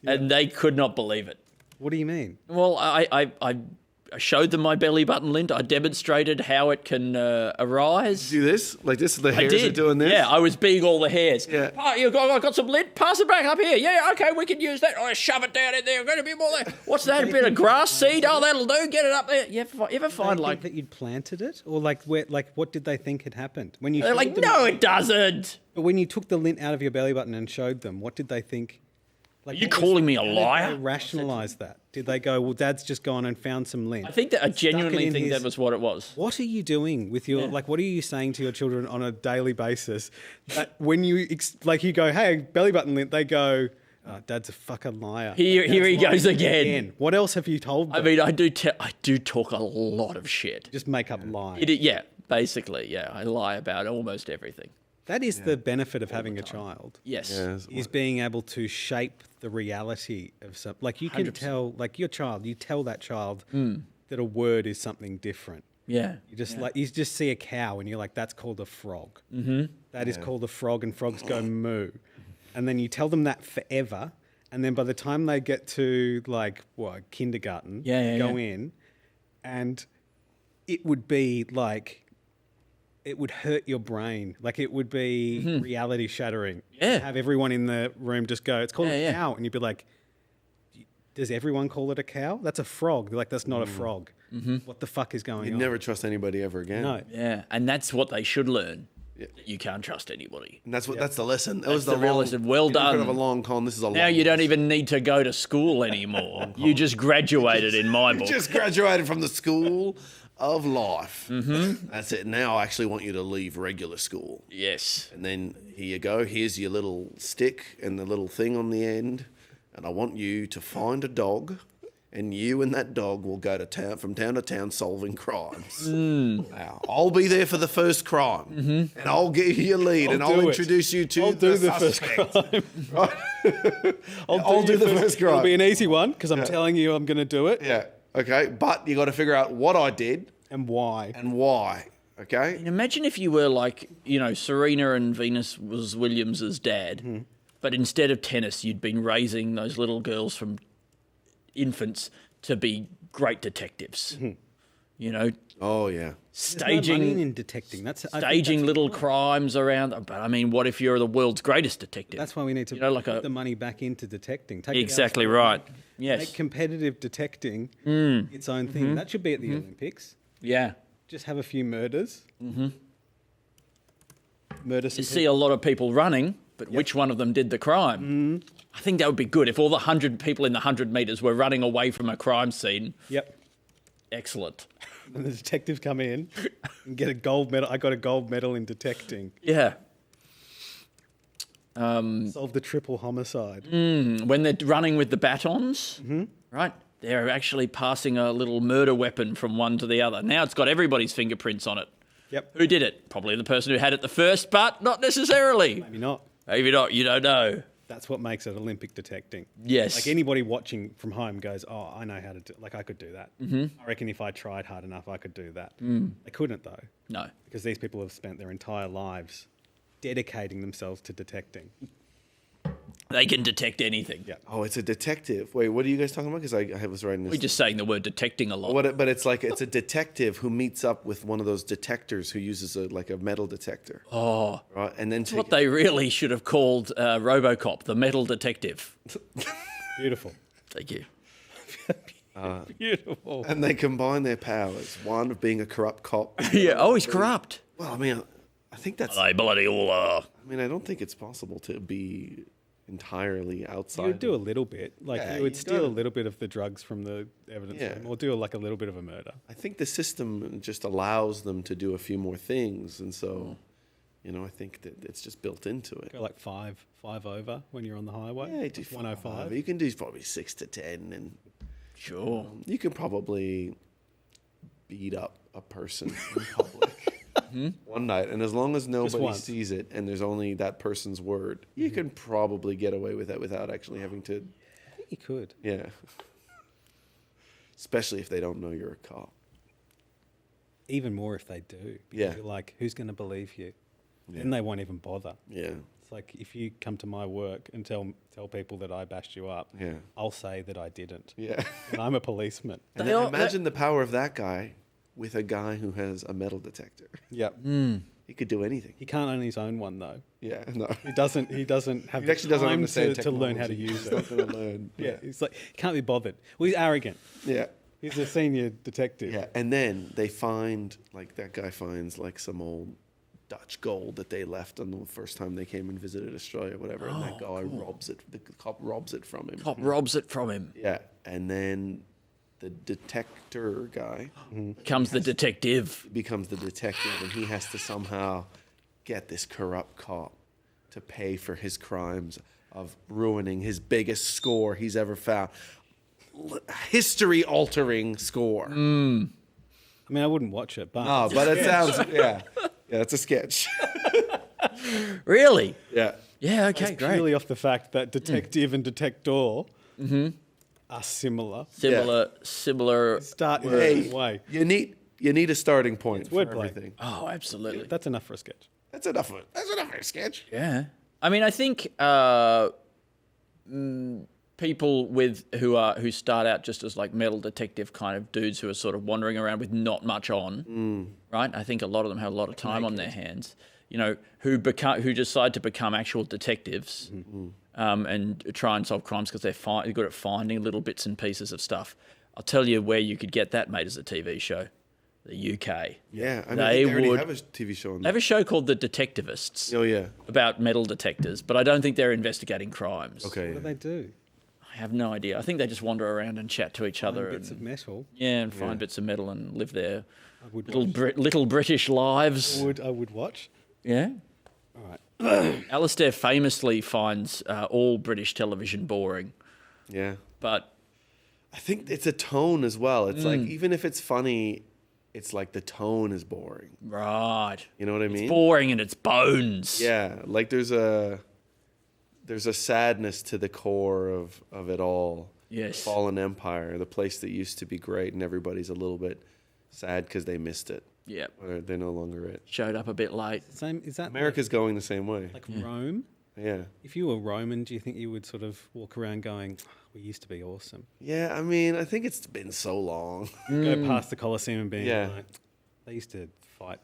and they could not believe it. What do you mean? Well, I showed them my belly button lint. I demonstrated how it can arise. Do this? Like this? The hairs I did. are doing this? Yeah, I was being all the hairs. Yeah. I got some lint. Pass it back up here. Yeah, okay, we can use that. Oh, shove it down in there. Going to be more there. What's that? A bit of grass seed? Oh, that'll do. Get it up there. You ever find like that you'd planted it, or like what did they think had happened when you? They're like, no, it doesn't. But when you took the lint out of your belly button and showed them, what did they think? Like, Are you calling me a liar? How did they rationalise that? Did they go, well, Dad's just gone and found some lint? I think that I genuinely think that was what it was. What are you doing with your, like, what are you saying to your children on a daily basis? That when you, you go, hey, belly button lint, they go, oh, Dad's a fucking liar. Here he goes again. What else have you told them? I mean, I do talk a lot of shit. Just make up lies. Yeah, basically, yeah. I lie about almost everything. That is the benefit of having a child. Yes. Is being able to shape the reality of something. Like you can 100%. Tell, like your child, you tell that child that a word is something different. Yeah. You just see a cow and you're like, that's called a frog. Mm-hmm. That is called a frog, and frogs go moo. And then you tell them that forever. And then by the time they get to kindergarten, go in, and it would be like, it would hurt your brain. Like it would be reality shattering. Yeah. Have everyone in the room just go, it's called a cow. And you'd be like, does everyone call it a cow? That's a frog. They're like, that's not a frog. Mm-hmm. What the fuck is going on? You'd never trust anybody ever again. No. Yeah. And that's what they should learn. Yeah. You can't trust anybody. And that's that's the lesson. That was the real lesson. Well done. Of a long con. This is a now you don't even need to go to school anymore. You just graduated in my book. You just graduated from the school of life. Mm-hmm. That's it. Now I actually want you to leave regular school. Yes. And then here you go. Here's your little stick and the little thing on the end. And I want you to find a dog, and you and that dog will go to from town to town solving crimes. Now, I'll be there for the first crime, and I'll give you your lead, and I'll introduce you to the suspect. First crime. Right? I'll do the first crime. It'll be an easy one because I'm telling you I'm going to do it. Yeah. Okay, but you got to figure out what I did and why. Okay. And imagine if you were like, Serena and Venus was Williams's dad, but instead of tennis, you'd been raising those little girls from infants to be great detectives. Oh yeah. Staging no money in detecting. Staging little crimes around. But I mean, what if you're the world's greatest detective? That's why we need to put the money back into detecting. Exactly right. Yes. Make competitive detecting its own thing. That should be at the Olympics. Yeah. Just have a few murders. Mm-hmm. You see a lot of people running, but which one of them did the crime? I think that would be good if all the 100 people in the 100 metres were running away from a crime scene. Yep. Excellent. And the detectives come in and get a gold medal. I got a gold medal in detecting. Yeah. Solve the triple homicide. When they're running with the batons, right? They're actually passing a little murder weapon from one to the other. Now it's got everybody's fingerprints on it. Yep. Who did it? Probably the person who had it the first, but not necessarily. Maybe not. Maybe not. You don't know. That's what makes it Olympic detecting. Yes. Like anybody watching from home goes, oh, I know how to do it. Like I could do that. Mm-hmm. I reckon if I tried hard enough, I could do that. They couldn't though. No. Because these people have spent their entire lives dedicating themselves to detecting. They can detect anything. Yeah. Oh, it's a detective. Wait, what are you guys talking about? Because I was writing this. We're just saying the word detecting a lot. But it's like it's a detective who meets up with one of those detectors who uses a metal detector. Oh. Right, and then that's what they really should have called RoboCop, the metal detective. Beautiful. Thank you. Beautiful. And they combine their powers. One of being a corrupt cop. Yeah. Oh, he's corrupt. Well, I mean, I think that's. They bloody all are. I mean, I don't think it's possible to be entirely outside. You would do a little bit. You would steal a little bit of the drugs from the evidence room, or do a little bit of a murder. I think the system just allows them to do a few more things, and so, I think that it's just built into it. Go like five over when you're on the highway. Yeah, do 105. You can do probably 6 to 10, and sure, you can probably beat up a person in public. One night, and as long as nobody sees it and there's only that person's word, you can probably get away with that without actually having to. I think you could. Yeah. Especially if they don't know you're a cop. Even more if they do. Yeah. You're like, who's going to believe you? Yeah. Then they won't even bother. Yeah. It's like if you come to my work and tell people that I bashed you up, I'll say that I didn't. Yeah. And I'm a policeman. And then imagine the power of that guy with a guy who has a metal detector. Yep. He could do anything. He can't own his own one though. Yeah, no. He doesn't have He the actually doesn't time understand to learn how to technology. use He's it. not going to learn. Yeah, he's like, he can't be bothered. Well, he's arrogant. Yeah. He's a senior detective. Yeah, and then they find, like, that guy finds, like, some old Dutch gold that they left on the first time they came and visited Australia, whatever, and that guy robs it. The cop robs it from him. Cop robs it from him. Yeah, and then the detector guy becomes the detective. Becomes the detective, and he has to somehow get this corrupt cop to pay for his crimes of ruining his biggest score he's ever found. History-altering score. I mean, I wouldn't watch it, but Oh, but it sounds, yeah, it's a sketch. Really? Yeah. Yeah, okay, it's great. purely off the fact that detective and detector are similar. Similar. Start in Hey, the same way. you need a starting point for wordplay. everything. Oh, absolutely. That's enough for a sketch. That's enough for a sketch. Yeah. I mean, I think people who start out just as like metal detective kind of dudes who are sort of wandering around with not much on, right? I think a lot of them have a lot of time on their hands. You know, who decide to become actual detectives and try and solve crimes because they're good at finding little bits and pieces of stuff. I'll tell you where you could get that made as a TV show. The UK. Yeah, I mean, they already have a TV show on They have a show called The Detectivists. Oh, yeah. About metal detectors, but I don't think they're investigating crimes. Okay. What do they do? I have no idea. I think they just wander around and chat to each other. Bits of metal. Yeah, and find bits of metal and live their would little British lives. I would watch. Yeah. All right. Alasdair famously finds all British television boring. Yeah. But I think it's a tone as well. It's like, even if it's funny, it's like the tone is boring. Right. You know what I mean? It's boring in its bones. Yeah, like there's a sadness to the core of it all. Yes. Fallen Empire, the place that used to be great, and everybody's a little bit sad because they missed it. Yep. Or they're no longer it. Showed up a bit late. Same. Is that America's going the same way. like Rome? Yeah. If you were Roman, do you think you would sort of walk around going, "We used to be awesome"? Yeah, I mean, I think it's been so long. Go past the Colosseum and being Yeah. like, they used to fight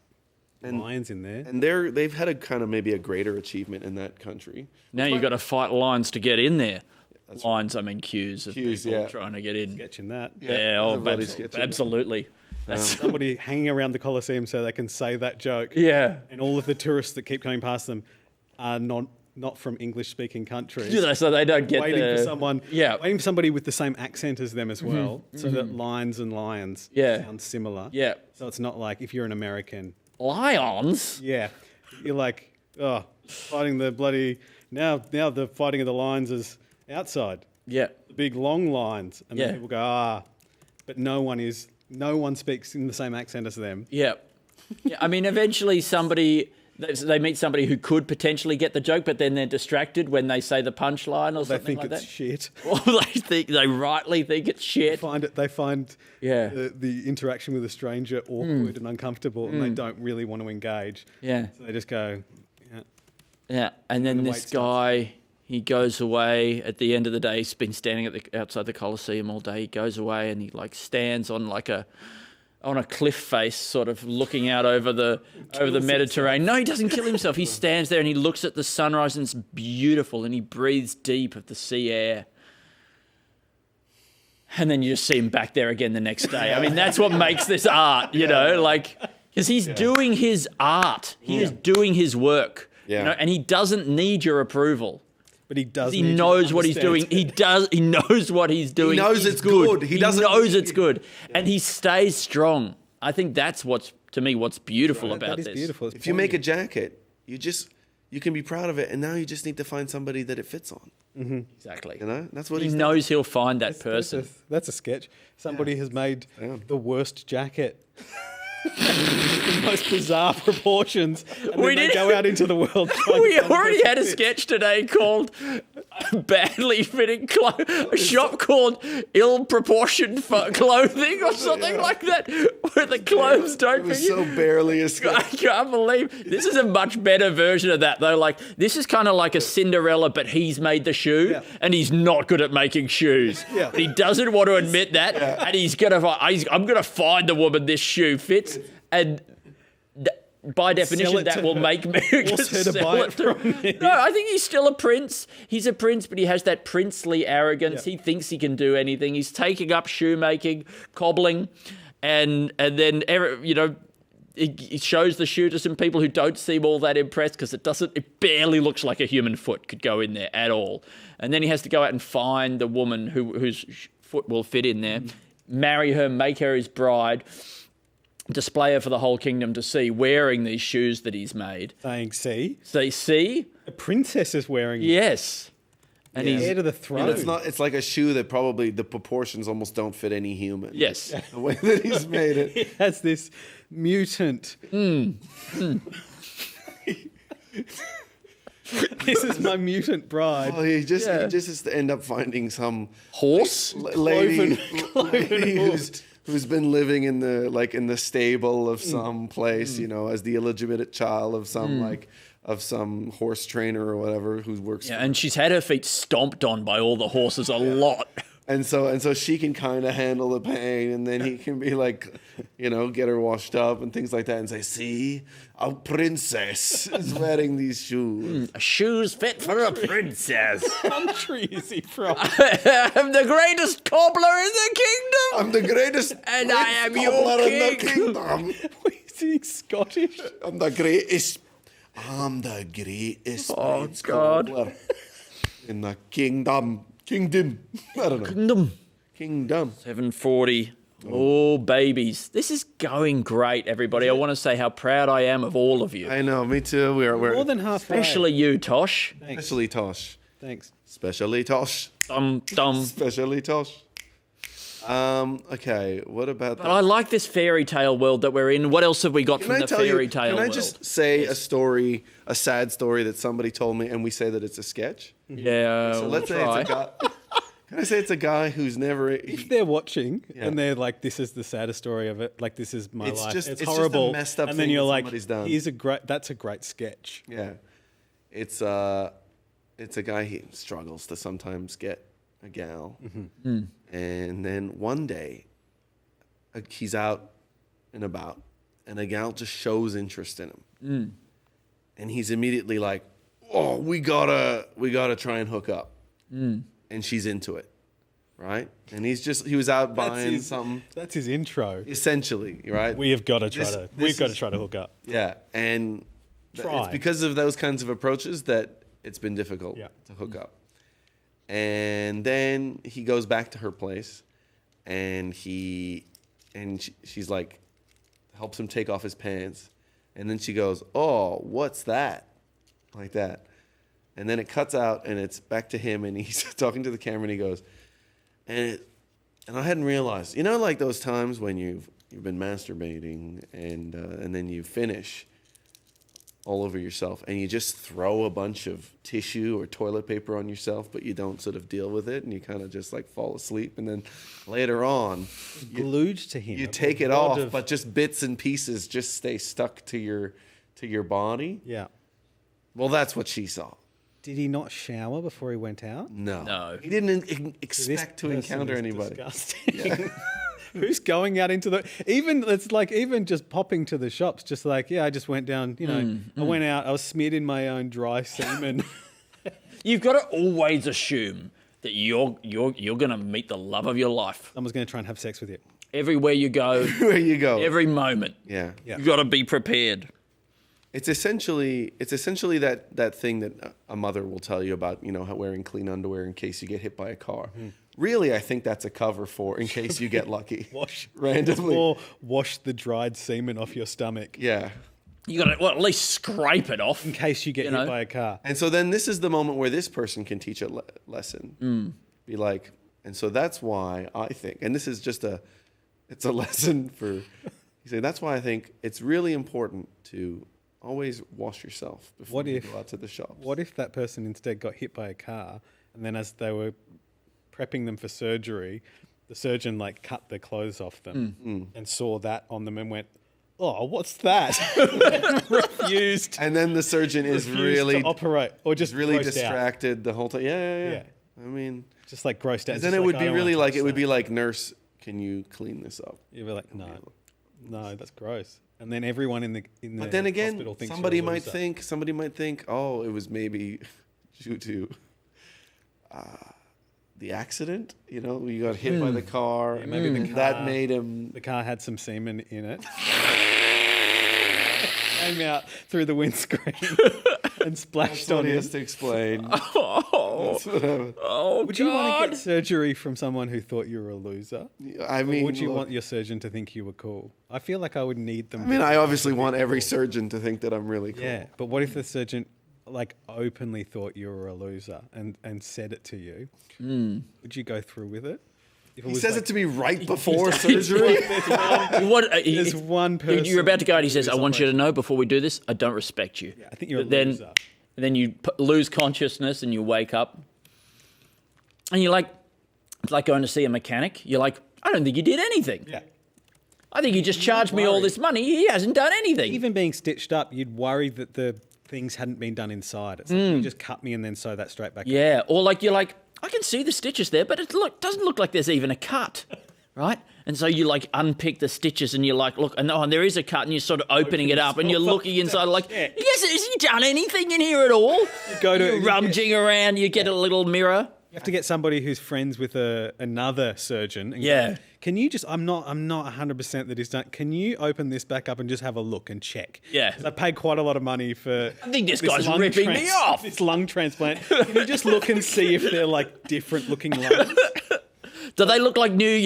lions in there. And they've had a kind of maybe a greater achievement in that country. Now you've got to fight lines to get in there. Lines, I mean queues of people trying to get in. Sketching that. Everybody's sketching that. Absolutely. Somebody hanging around the Colosseum so they can say that joke. Yeah. And all of the tourists that keep coming past them are not from English-speaking countries. Yeah, so they don't get waiting for someone. Yeah. Waiting for somebody with the same accent as them as well, so that lions and lions sound similar. Yeah. So it's not like if you're an American. Lions? Yeah. You're like, oh, fighting the bloody now the fighting of the lions is outside. Yeah. The big long lines, and then people go but no one speaks in the same accent as them. Yeah. Yeah. I mean, eventually they meet somebody who could potentially get the joke, but then they're distracted when they say the punchline or something like that. They think it's shit. Or they rightly think it's shit. They find the interaction with a stranger awkward and uncomfortable, and they don't really want to engage. Yeah. So they just go, Yeah. And then this guy, he goes away at the end of the day. He's been standing outside the Colosseum all day. He goes away and he like stands on on a cliff face, sort of looking out over the Mediterranean. No, he doesn't kill himself. He stands there and he looks at the sunrise and it's beautiful, and he breathes deep of the sea air. And then you just see him back there again the next day. I mean, that's what makes this art, you know, like, because he's doing his art. He is doing his work, you know, and he doesn't need your approval. But he does. He knows what he's doing. He knows what he's doing. He knows it's good. He knows it's good, and he stays strong. I think that's what's beautiful about this. Beautiful. If you make a jacket, you can be proud of it, and now you just need to find somebody that it fits on. Mm-hmm. Exactly. You know, that's what he knows. He'll find that person. That's a sketch. Somebody has made the worst jacket. The most bizarre proportions, and then they go out into the world. We already had a sketch today called badly fitting clothes. A shop called Ill Proportioned Clothing or something like that, where the clothes don't fit. So barely escaped. I can't believe this is a much better version of that though. Like this is kind of like a Cinderella, but he's made the shoe, and he's not good at making shoes. Yeah. He doesn't want to admit that, and I'm gonna find the woman this shoe fits, and by definition, that will make me Force her to buy it from me. No, I think he's still a prince. He's a prince, but he has that princely arrogance. He thinks he can do anything. He's taking up shoemaking, cobbling, and then he shows the shoe to some people who don't seem all that impressed because it barely looks like a human foot could go in there at all. And then he has to go out and find the woman whose foot will fit in there, marry her, make her his bride, display her for the whole kingdom to see, wearing these shoes that he's made. Saying, see? See? A princess is wearing it. Yes. And he's heir to the throne. It's like a shoe that probably the proportions almost don't fit any human. Yes. The way that he's made it. He has this mutant. This is my mutant bride. Well, he just has to end up finding some horse lady who's been living in the stable of some place, as the illegitimate child of some horse trainer or whatever who works. Yeah, and she's had her feet stomped on by all the horses a lot. And so she can kind of handle the pain, and then he can be like, get her washed up and things like that, and say, "See, a princess is wearing these shoes. Shoes fit for a princess." What country is he from? I'm the greatest cobbler in the kingdom. I'm the greatest, and I am your cobbler king. in the kingdom. Is he Scottish? I'm the greatest. Oh God! Cobbler in the kingdom. Kingdom. I don't know. Kingdom. 740. Oh, babies. This is going great, everybody. I want to say how proud I am of all of you. I know, me too. We're more than halfway. Especially you, Tosh. Thanks. Especially Tosh. Thanks. Especially Tosh. Especially Tosh. Okay, what about that? But I like this fairy tale world that we're in. What else have we got from the fairy tale world? Can I just say a story, a sad story that somebody told me, and we say that it's a sketch? Yeah, so let's say it's a guy. Can I say it's a guy who's never... If they're watching and they're like, this is the saddest story of it, like this is my life, it's horrible. Just a messed up and thing then you're like, done. that's a great sketch. Yeah. It's a guy, he struggles to sometimes get a gal. Mm-hmm. And then one day, he's out and about, and a gal just shows interest in him. And he's immediately like, "Oh, we gotta try and hook up." And she's into it, right? And he was out buying something. That's his intro. Essentially, right? We've got to try to hook up. Yeah, and it's because of those kinds of approaches that it's been difficult to hook up. And then he goes back to her place, and she's like, helps him take off his pants, and then she goes, "Oh, what's that?" Like that. And then it cuts out, and it's back to him, and he's talking to the camera, and he goes, and I hadn't realized, like those times when you've been masturbating, and then you finish all over yourself, and you just throw a bunch of tissue or toilet paper on yourself, but you don't sort of deal with it, and you kind of just like fall asleep, and then later on, glued to him. You take it off, but just bits and pieces just stay stuck to your body. Yeah. Well, that's what she saw. Did he not shower before he went out? No. He didn't expect to encounter anybody. Disgusting. Who's going out into even just popping to the shops, just like, I just went down, I went out, I was smeared in my own dry semen. You've got to always assume that you're going to meet the love of your life. Someone's going to try and have sex with you. Everywhere you go. Every moment. Yeah. You've got to be prepared. It's essentially that thing that a mother will tell you about, how wearing clean underwear in case you get hit by a car. Really, I think that's a cover for in case you get lucky. Randomly. Or wash the dried semen off your stomach. Yeah. You got to at least scrape it off. In case you get hit by a car. And so then this is the moment where this person can teach a lesson. Be like, and so that's why I think, and this is just it's a lesson for, you say, that's why I think it's really important to always wash yourself before you go out to the shops. What if that person instead got hit by a car and then as they were prepping them for surgery, the surgeon like cut their clothes off them and saw that on them and went, "Oh, what's that?" Refused. And then the surgeon is refused really to operate or just really grossed out. distracted the whole time. Yeah. I mean, just like grossed out. Then Just it would I be don't really wanna like touch it would that. be like, nurse, can you clean this up? You'd be like, no, that's gross. And then everyone in the But then again, hospital thinks somebody you're a might loser. think, oh, it was maybe due to the accident. You know, you got hit by the car. Yeah, maybe the car, that made him. The car had some semen in it. Came out through the windscreen and splashed That's what on he him. has to explain. That's what happened. Would you want to get surgery from someone who thought you were a loser? I mean, or would you look- want your surgeon to think you were cool? I feel like I would need them. I mean, I obviously want every surgeon to think that I'm really cool. Yeah, but what if the surgeon like openly thought you were a loser and said it to you? Would you go through with it? If He was says like- it to me right before surgery. There's one person. You're about to go out. He says, who's "I want you to know before we do this, I don't respect you." I think you're a But loser. then you lose consciousness and you wake up, and you're like, it's like going to see a mechanic. You're like, I don't think he did anything. Yeah. I think he just charged me all this money. He hasn't done anything. Even being stitched up, you'd worry that the things hadn't been done inside. It's like you just cut me and then sew that straight back up. Yeah, or like you're like, I can see the stitches there, but it doesn't look like there's even a cut, right? And so you like unpick the stitches and you're like, look, and there is a cut, and you're sort of opening it up and you're looking inside like, yes, has he done anything in here at all? You're rummaging around, you get a little mirror. You have to get somebody who's friends with another surgeon. And Yeah. go, can you just? I'm not 100% that he's done. Can you open this back up and just have a look and check? Yeah. 'Cause I paid quite a lot of money for. I think this guy's ripping me off. This lung transplant. Can you just look and see if they're like different looking lungs? Do they look like new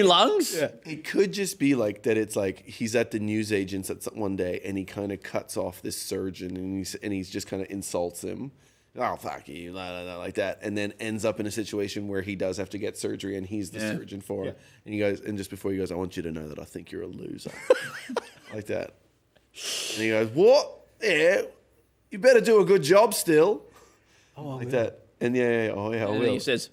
lungs? Yeah. It could just be like that. It's like he's at the newsagents one day, and he kind of cuts off this surgeon, and he's just kind of insults him. Oh, fuck you, like that, and then ends up in a situation where he does have to get surgery, and he's the surgeon for it. And he goes, and just before he goes, I want you to know that I think you're a loser, like that. And he goes, what? Yeah, you better do a good job still, like that. And I And will. then he says,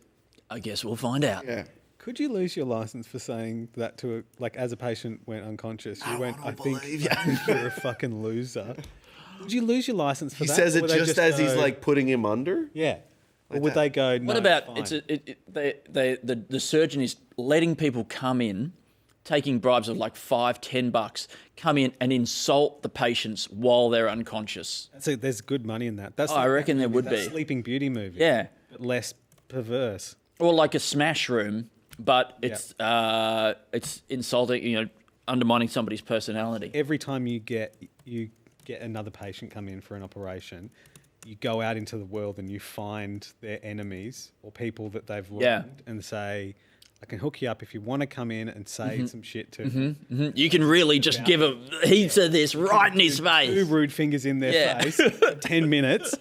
I guess we'll find out. Yeah. Could you lose your license for saying that to as a patient went unconscious? You went, I think you're a fucking loser. Would you lose your license for He that? says Or it would they just as he's go- like putting him under. Yeah. Or Like would that. they go, no, What about fine. the surgeon is letting people come in, taking bribes of like $5-10, come in and insult the patients while they're unconscious. So there's good money in that. That's I reckon there would that be. Sleeping Beauty movie. Yeah. But less perverse. Or like a smash room, but it's insulting, undermining somebody's personality. Every time you get another patient come in for an operation, you go out into the world and you find their enemies or people that they've learned and say, I can hook you up if you want to come in and say some shit to them. You can really just give a heaps of this right in his face. 2 rude fingers in their face, 10 minutes,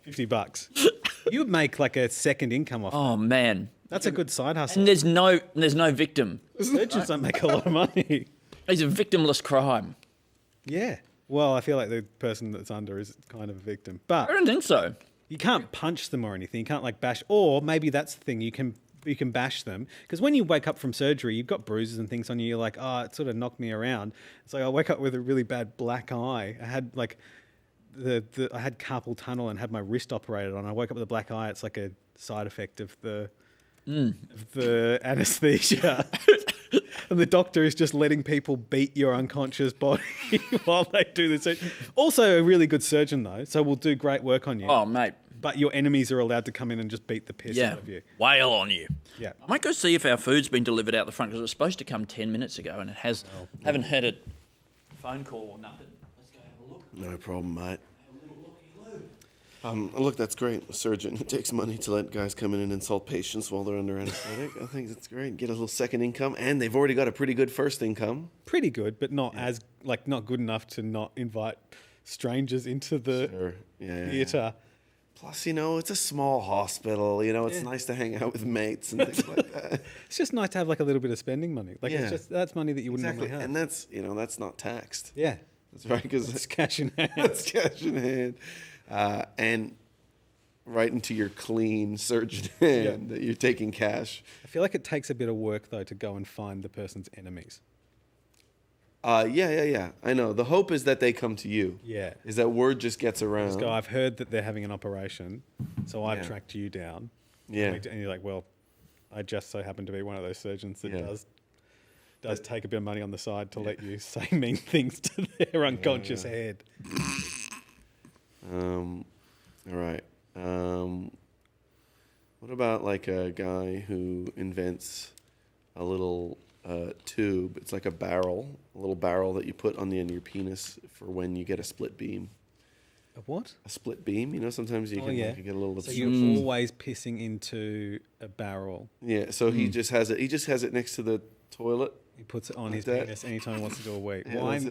$50. You would make like a second income off Oh man, That's a good side hustle. and there's no victim. Surgeons don't make a lot of money. It's a victimless crime. Yeah. Well, I feel like the person that's under is kind of a victim. But I don't think so. You can't punch them or anything. You can't like bash. Or maybe that's the thing. You can bash them because when you wake up from surgery, you've got bruises and things on you. You're like, oh, it sort of knocked me around. So I wake up with a really bad black eye. I had like I had carpal tunnel and had my wrist operated on. I woke up with a black eye. It's like a side effect of the anesthesia. And the doctor is just letting people beat your unconscious body while they do this. Also a really good surgeon though, so will do great work on you. Oh, mate. But your enemies are allowed to come in and just beat the piss out of you. Wail on you. Yeah. I might go see if our food's been delivered out the front because it was supposed to come 10 minutes ago and it has. Haven't heard a phone call or nothing. Let's go have a look. No problem, mate. Look, that's great. A surgeon who takes money to let guys come in and insult patients while they're under anesthetic. I think that's great. Get a little second income, and they've already got a pretty good first income. Pretty good, but not as not good enough to not invite strangers into the theatre. Plus, it's a small hospital. It's nice to hang out with mates and things like that. It's just nice to have like a little bit of spending money. It's just that's money that you wouldn't normally have. And that's not taxed. Yeah, that's right because it's cash in hand. That's cash in hand. And right into your clean surgeon hand that you're taking cash. I feel like it takes a bit of work though to go and find the person's enemies. Yeah. I know. The hope is that they come to you. Yeah. Is that word just gets around. Just go, I've heard that they're having an operation, so I've tracked you down. Yeah. And you're like, well, I just so happen to be one of those surgeons that does take a bit of money on the side to let you say mean things to their unconscious head. All right. What about like a guy who invents a little tube? It's like a little barrel that you put on the end of your penis for when you get a split beam. A what? A split beam. You know, sometimes you can like, get a little. So you're always pissing into a barrel. Yeah. So he just has it. He just has it next to the toilet. He puts it on his penis anytime he wants to do a wee.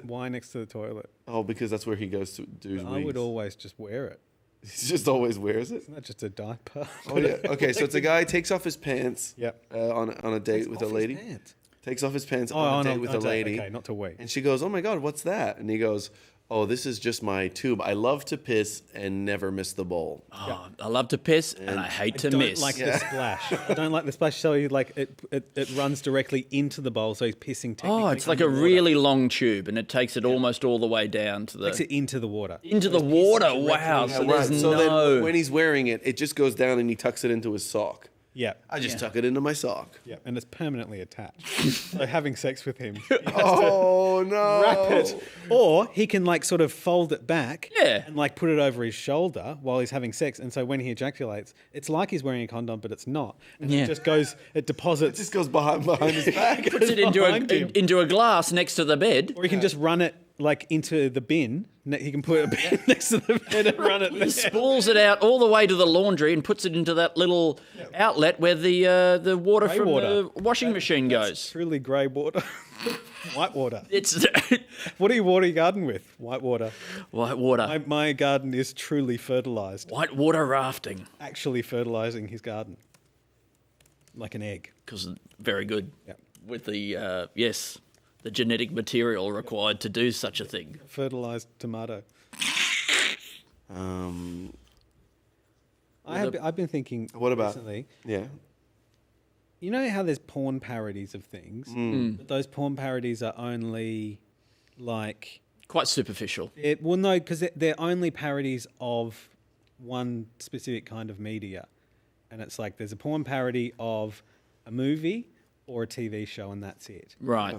Why next to the toilet? Oh, because that's where he goes to do his I would always just wear it. He just always wears it. Isn't that just a diaper? Oh yeah. Okay, so it's a guy takes off his pants. Yep. On a date with a lady. Takes off his pants on a date with a lady. Okay, not to wait. And she goes, "Oh my God, what's that?" And he goes, "Oh, this is just my tube. I love to piss and never miss the bowl." Oh, I love to piss and I hate to miss. I don't like the splash. I don't like the splash. So he, like it runs directly into the bowl, so he's pissing technically. Oh, it's like a really long tube, and it takes it almost all the way down to the. Takes it into the water. Into the water. Wow. So there's So no. then when he's wearing it, it just goes down and he tucks it into his sock. Yeah. I just tuck it into my sock. Yeah, and it's permanently attached. So having sex with him. Oh no! Wrap it, or he can like sort of fold it back. Yeah. And like put it over his shoulder while he's having sex, and so when he ejaculates, it's like he's wearing a condom, but it's not. And it just goes. It deposits. It just goes behind his back. Puts it into a glass next to the bed. Or he can just run it like into the bin. He can put a bin next to the bed and run it there. He spools it out all the way to the laundry and puts it into that little outlet where the water Grey from water. the washing machine goes. Truly grey water. White water. It's What do you water your garden with? White water. white water. My garden is truly fertilised. White water rafting. Actually fertilising his garden. Like an egg. Because very good. Yep. With the, the genetic material required to do such a thing. Fertilised tomato. I've been thinking What about? recently. Yeah. You know how there's porn parodies of things? But those porn parodies are only like... Quite superficial. Well, no, because they're only parodies of one specific kind of media. And it's like there's a porn parody of a movie or a TV show and that's it. Right.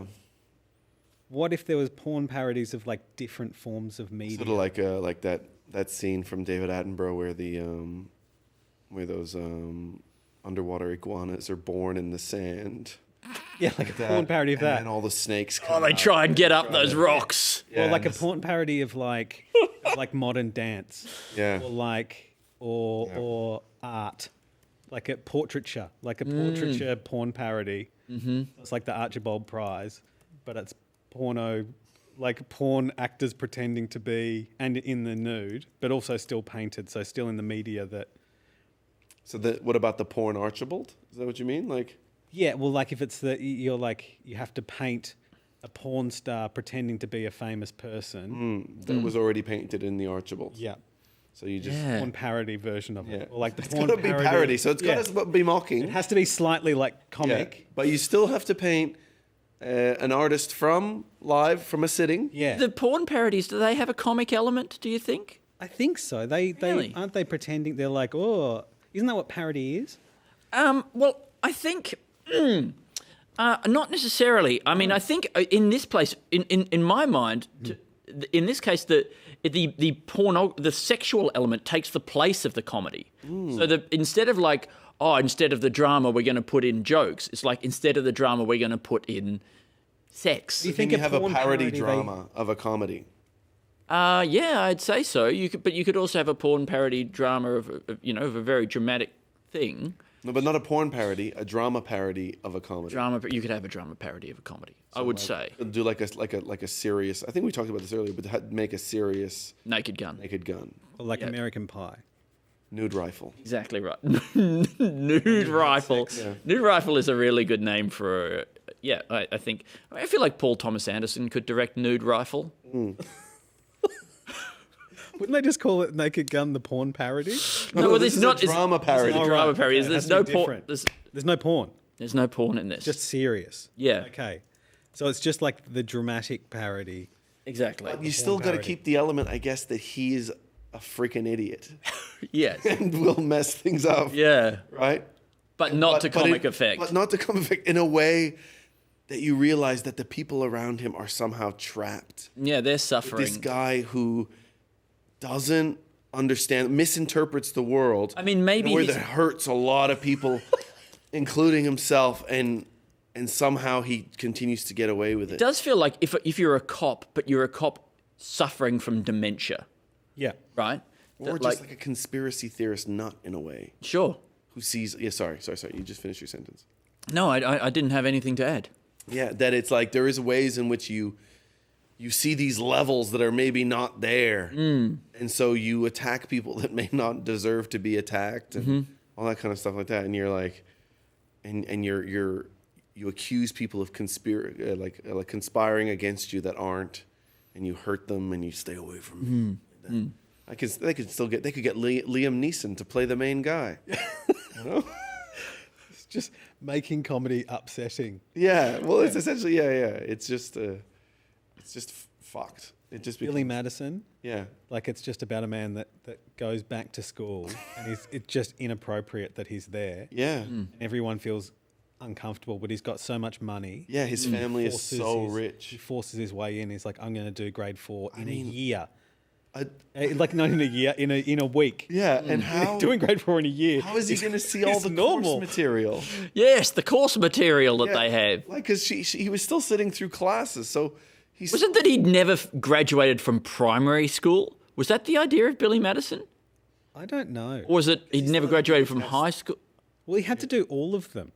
What if there was porn parodies of like different forms of media? Sort of like that scene from David Attenborough where those underwater iguanas are born in the sand. Yeah, like a porn parody of that. And all the snakes Oh, they try and get up those rocks. Or like a porn parody of like modern dance. Yeah. Or like or art. Like a portraiture. Like a portraiture porn parody. Mm-hmm. It's like the Archibald Prize, but it's porno, like porn actors pretending to be and in the nude, but also still painted, so still in the media that. So what about the porn Archibald? Is that what you mean? Like. Yeah, well, like if it's you have to paint a porn star pretending to be a famous person that was already painted in the Archibald. Yeah. So you just porn parody version of it, or like the it's porn got to be parody. So it's got to be mocking. It has to be slightly like comic, yeah. But you still have to paint an artist from a sitting. Yeah. The porn parodies, do they have a comic element? Do you think? I think so. They Really? aren't they pretending? They're like, oh, isn't that what parody is? Well, I think. Not necessarily. I mean, I think in this place, in my mind, in this case, the sexual element takes the place of the comedy. So that instead of the drama, we're going to put in jokes. It's like instead of the drama, we're going to put in sex. Do you think you have a parody drama of a comedy? Yeah, I'd say so. But you could also have a porn parody drama of a very dramatic thing. No, but not a porn parody, a drama parody of a comedy. You could have a drama parody of a comedy. So I would say. Do like a serious. I think we talked about this earlier, but make a serious Naked Gun. Or like American Pie. Nude Rifle. Exactly right. Nude Rifle. Yeah. Nude Rifle is a really good name for. I think. I feel like Paul Thomas Anderson could direct Nude Rifle. Wouldn't they just call it Naked Gun the porn parody? No, well, it's not a drama parody. It's a drama parody. Okay, There's it no has to be porn. different. There's no porn. There's no porn in this. Just serious. Yeah. Okay. So it's just like the dramatic parody. Exactly. But you still got to keep the element, I guess, that he is a freaking idiot. Yes. And will mess things up. Yeah. Right? But not to comic effect. But not to comic effect in a way that you realize that the people around him are somehow trapped. Yeah, they're suffering. This guy who doesn't understand, misinterprets the world. I mean, maybe in a way he's- that hurts a lot of people, including himself, and somehow he continues to get away with it. It does feel like if you're a cop, but you're a cop suffering from dementia. Yeah. Right? Or just like a conspiracy theorist nut in a way. Sure. Who sees... Yeah, sorry. You just finished your sentence. No, I didn't have anything to add. Yeah, that it's like there is ways in which you see these levels that are maybe not there. And so you attack people that may not deserve to be attacked and all that kind of stuff like that. And you're like... And you accuse people of like conspiring against you that aren't, and you hurt them and you stay away from them. They could get Liam Neeson to play the main guy. You know? It's just making comedy upsetting. Yeah, well, it's essentially It's just fucked. It just Billy Madison. Yeah, like it's just about a man that goes back to school, and it's just inappropriate that he's there. Yeah, and everyone feels uncomfortable, but he's got so much money. Yeah, his family is so rich. He forces his way in. He's like, I'm going to do grade 4 in a year. Like not in a year, in a week. Yeah, and how doing grade 4 in a year? How is he going to see all the course material? Yes, the course material that they have. Like, because he was still sitting through classes, so he's... Wasn't that he'd never graduated from primary school? Was that the idea of Billy Madison? I don't know. Or was it he'd never graduated from high school? Well, he had to do all of them.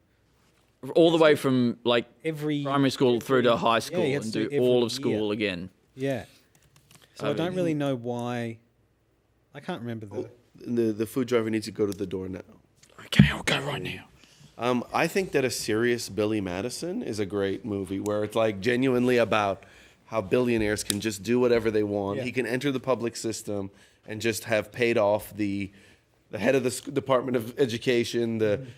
All the way from like every primary school through to high school he had and to do do every all of year. school again. Yeah. So I don't really know why. I can't remember The food driver needs to go to the door now. Okay, I'll go right now. I think that A Serious Billy Madison is a great movie where it's like genuinely about how billionaires can just do whatever they want. Yeah. He can enter the public system and just have paid off the head of the Department of Education, the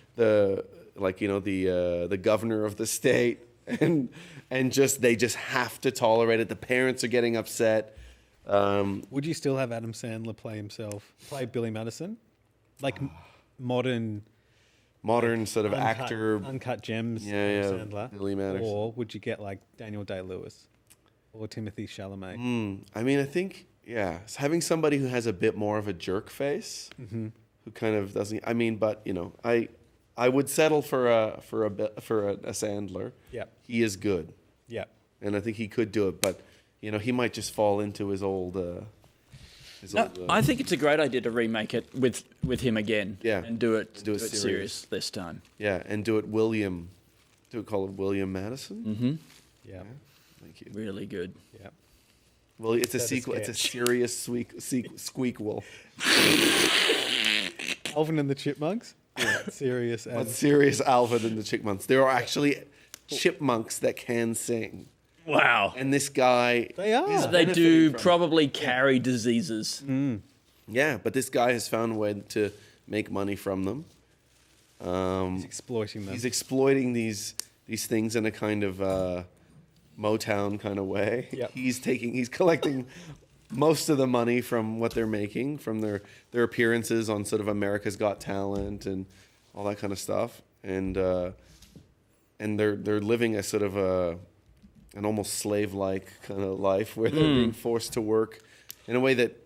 governor of the state, and they just have to tolerate it. The parents are getting upset. Would you still have Adam Sandler play Billy Madison? Like modern sort of actor. Uncut Gems Adam Sandler. Billy Madison. Or would you get like Daniel Day-Lewis or Timothy Chalamet? I mean, I think, having somebody who has a bit more of a jerk face, who kind of doesn't, I mean, but, I would settle for a Sandler. Yeah. He is good. Yeah. And I think he could do it, but, he might just fall into his old... I think it's a great idea to remake it with him again. Yeah. And do it serious. serious this time. Yeah, and do it call it William Madison. Mm-hmm. Yeah. Thank you. Really good. Yeah. Well, it's a That's a sequel. It's a sketch. serious squeakquel. Alvin and the Chipmunks? Yeah. Serious. But serious Alvin and the Chipmunks. There are actually chipmunks that can sing. Wow. And this guy... They are. They do probably carry diseases. Yeah, but this guy has found a way to make money from them. He's exploiting them. He's exploiting these things in a kind of Motown kind of way. Yep. He's collecting most of the money from what they're making, from their appearances on sort of America's Got Talent and all that kind of stuff. And they're living a sort of an almost slave-like kind of life where they're being forced to work in a way that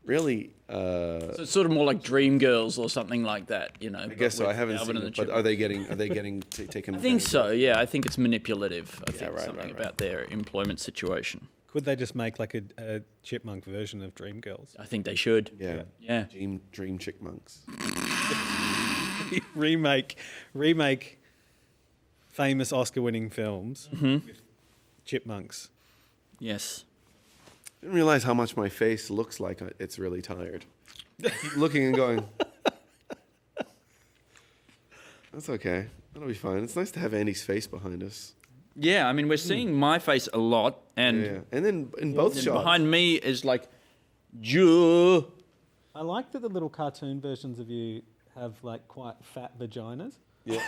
really... So it's sort of more like Dreamgirls or something like that, I guess so. I haven't seen it, but are they getting taken? I think so. Yeah, I think it's manipulative. I think right, something right. about their employment situation. Could they just make like a chipmunk version of Dreamgirls? I think they should. Yeah. Dream Chipmunks. remake famous Oscar-winning films with chipmunks. Yes. I didn't realize how much my face looks like it's really tired. I keep looking and going, that's okay. That'll be fine. It's nice to have Andy's face behind us. Yeah, I mean, we're seeing my face a lot, and And then in both shots. behind me is like I like that the little cartoon versions of you have like quite fat vaginas. Yeah.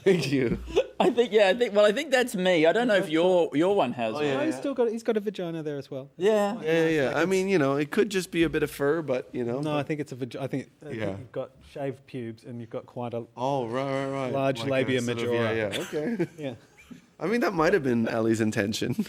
Thank you. I think that's me. I don't know if your one has. Oh, yeah, he's got a vagina there as well. Yeah. Yeah. I mean, it could just be a bit of fur, but No, I think it's a vagina. I think you've got shaved pubes and you've got quite a large labia majora. Yeah. Okay. Yeah. I mean, that might have been Ali's intention.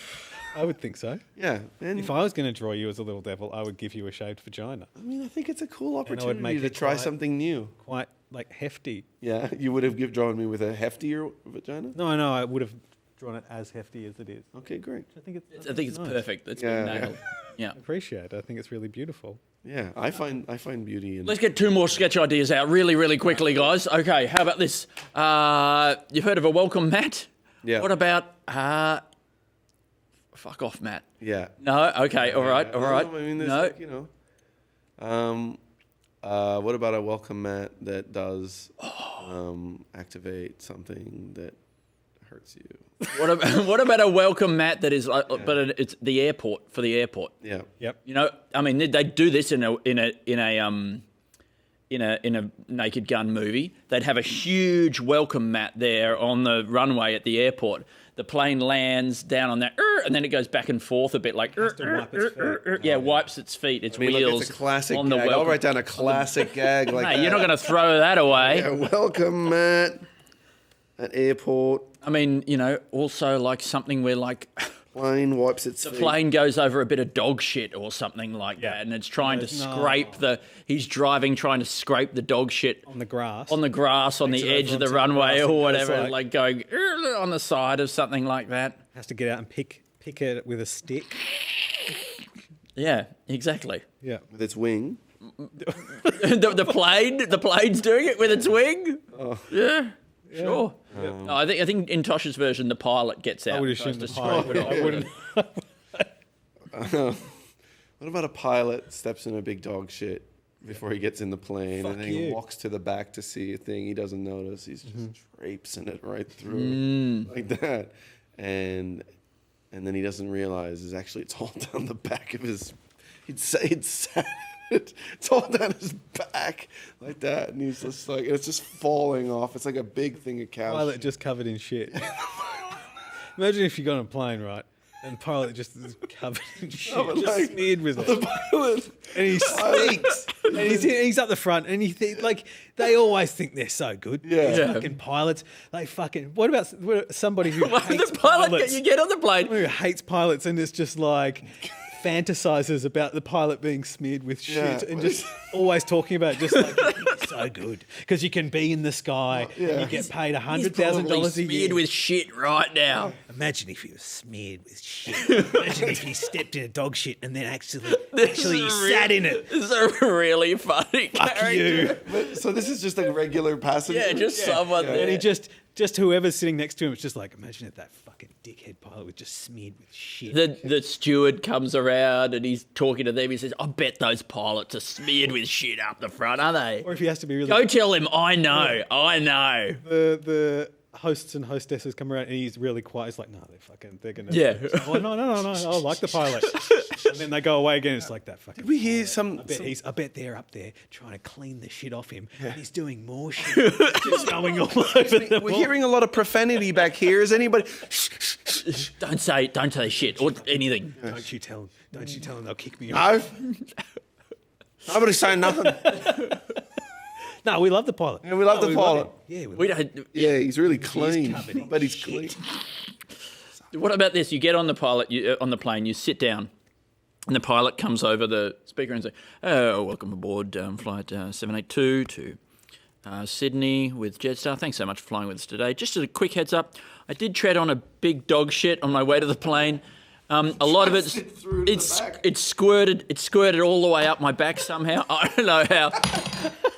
I would think so. Yeah. And if I was going to draw you as a little devil, I would give you a shaved vagina. I mean, I think it's a cool opportunity And I would make to it try quite- something new. Quite like hefty. Yeah, you would have drawn me with a heftier vagina? No, I would have drawn it as hefty as it is. Okay, great. I think it's nice. Perfect. It's been nailed. Yeah. I appreciate it. I think it's really beautiful. Yeah, I find beauty in. Let's get 2 more sketch ideas out really, really quickly, guys. Okay, how about this? You've heard of a welcome mat? Yeah. What about fuck off, Matt? Yeah. No. Okay. All right. No, I mean, there's what about a welcome mat that does activate something that hurts you? What about a welcome mat that is like, but it's the airport for the airport? Yeah. Yep. I mean, they do this in a Naked Gun movie. They'd have a huge welcome mat there on the runway at the airport. The plane lands down on that, and then it goes back and forth a bit, like wipes its feet, its wheels. It's a classic on the gag. I'll write down a classic gag like that. You're not going to throw that away. Yeah, welcome mat at airport. I mean, also like something where like plane wipes its feet. The plane goes over a bit of dog shit or something like that, and it's trying to scrape he's driving, trying to scrape the dog shit on the grass, on the edge of the runway or whatever, like going on the side of something like that. Has to get out and pick it with a stick. Yeah, exactly. Yeah, with its wing. the plane's doing it with its wing. Oh. Yeah. Sure. No, I think in Tosh's version, the pilot gets out. I would assume the pilot. I wouldn't. What about a pilot steps in a big dog shit before he gets in the plane, and then he walks to the back to see a thing he doesn't notice? He's just traipsing it right through like that, and then he doesn't realize it's all down the back of his. It's all down his back like that, and he's just like, it's just falling off. It's like a big thing of cow. Pilot just covered in shit. Imagine if you got on a plane, right, and the pilot just is covered in shit, just smeared with it. The pilot, and he speaks, and he's up the front, and you think they always think they're so good. Yeah. Fucking pilots. They fucking. What about somebody who hates the pilot? pilots? You get on the plane. Who hates pilots and is just like. Fantasizes about the pilot being smeared with shit and just always talking about just like it's so good because you can be in the sky and you get paid $100,000 a year. Smeared with shit right now. Imagine if he was smeared with shit. Imagine if he stepped in a dog shit and then actually he sat in it. This is a really funny character. You. So this is just a regular passenger. Yeah, just someone there. And he just whoever's sitting next to him, it's just like, imagine if that fucking dickhead pilot was just smeared with shit. The steward comes around and he's talking to them. He says, I bet those pilots are smeared with shit up the front, are they? Or if he has to be really... Go tell him, I know. The hosts and hostesses come around and he's really quiet. He's like, no, they're going to... Yeah. Oh, no, I like the pilot. And then they go away again. It's like that fucking... Did we hear some... I bet they're up there trying to clean the shit off him. And he's doing more shit. Just going all over them. We're hearing a lot of profanity back here. Is anybody... Don't say shit or anything. Don't you tell them they'll kick me off. No. Nobody's saying nothing. No, we love the pilot. Yeah, we love the pilot. We don't. Yeah, he's really clean. But he's clean. What about this? You get on the plane, you sit down, and the pilot comes over the speaker and says, "Oh, welcome aboard flight 782 to Sydney with Jetstar. Thanks so much for flying with us today. Just as a quick heads up, I did tread on a big dog shit on my way to the plane. A lot of it's squirted all the way up my back somehow. I don't know how,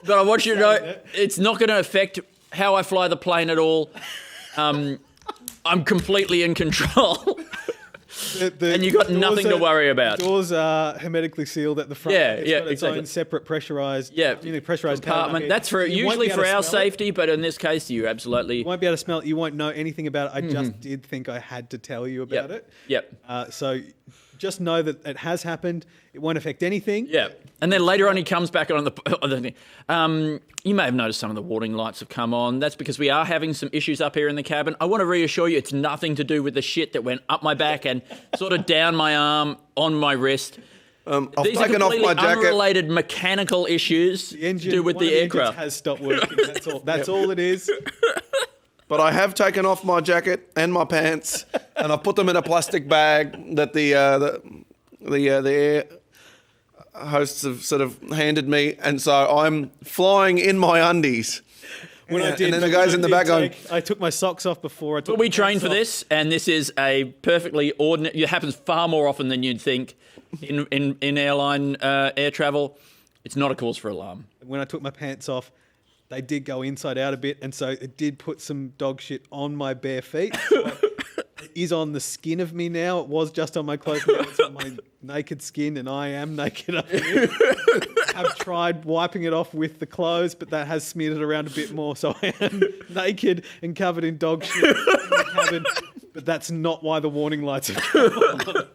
but I want you to know it's not going to affect how I fly the plane at all. I'm completely in control." And you got nothing to worry about. The doors are hermetically sealed at the front. It's got its own separate pressurized, pressurized compartment. That's usually for our safety, but in this case, you absolutely... You won't be able to smell it. You won't know anything about it. I just did think I had to tell you about it. Yep. So just know that it has happened. It won't affect anything. Yeah. And then later on, he comes back on the thing. You may have noticed some of the warning lights have come on. That's because we are having some issues up here in the cabin. I want to reassure you, it's nothing to do with the shit that went up my back and sort of down my arm, on my wrist. I've These are taken off completely my jacket. unrelated mechanical issues to do with the aircraft. Has stopped working. That's all. That's all it is. But I have taken off my jacket and my pants, and I put them in a plastic bag that the air hosts have sort of handed me, and so I'm flying in my undies. When I did, and then the guys in the back going, I took my socks off before I took. But we trained for this, and this is a perfectly ordinary. It happens far more often than you'd think in airline air travel. It's not a cause for alarm. When I took my pants off, they did go inside out a bit, and so it did put some dog shit on my bare feet. It is on the skin of me now. It was just on my clothes. Now it's on my naked skin, and I am naked up here. I've tried wiping it off with the clothes, but that has smeared it around a bit more. So I am naked and covered in dog shit in the cabin. But that's not why the warning lights have come on.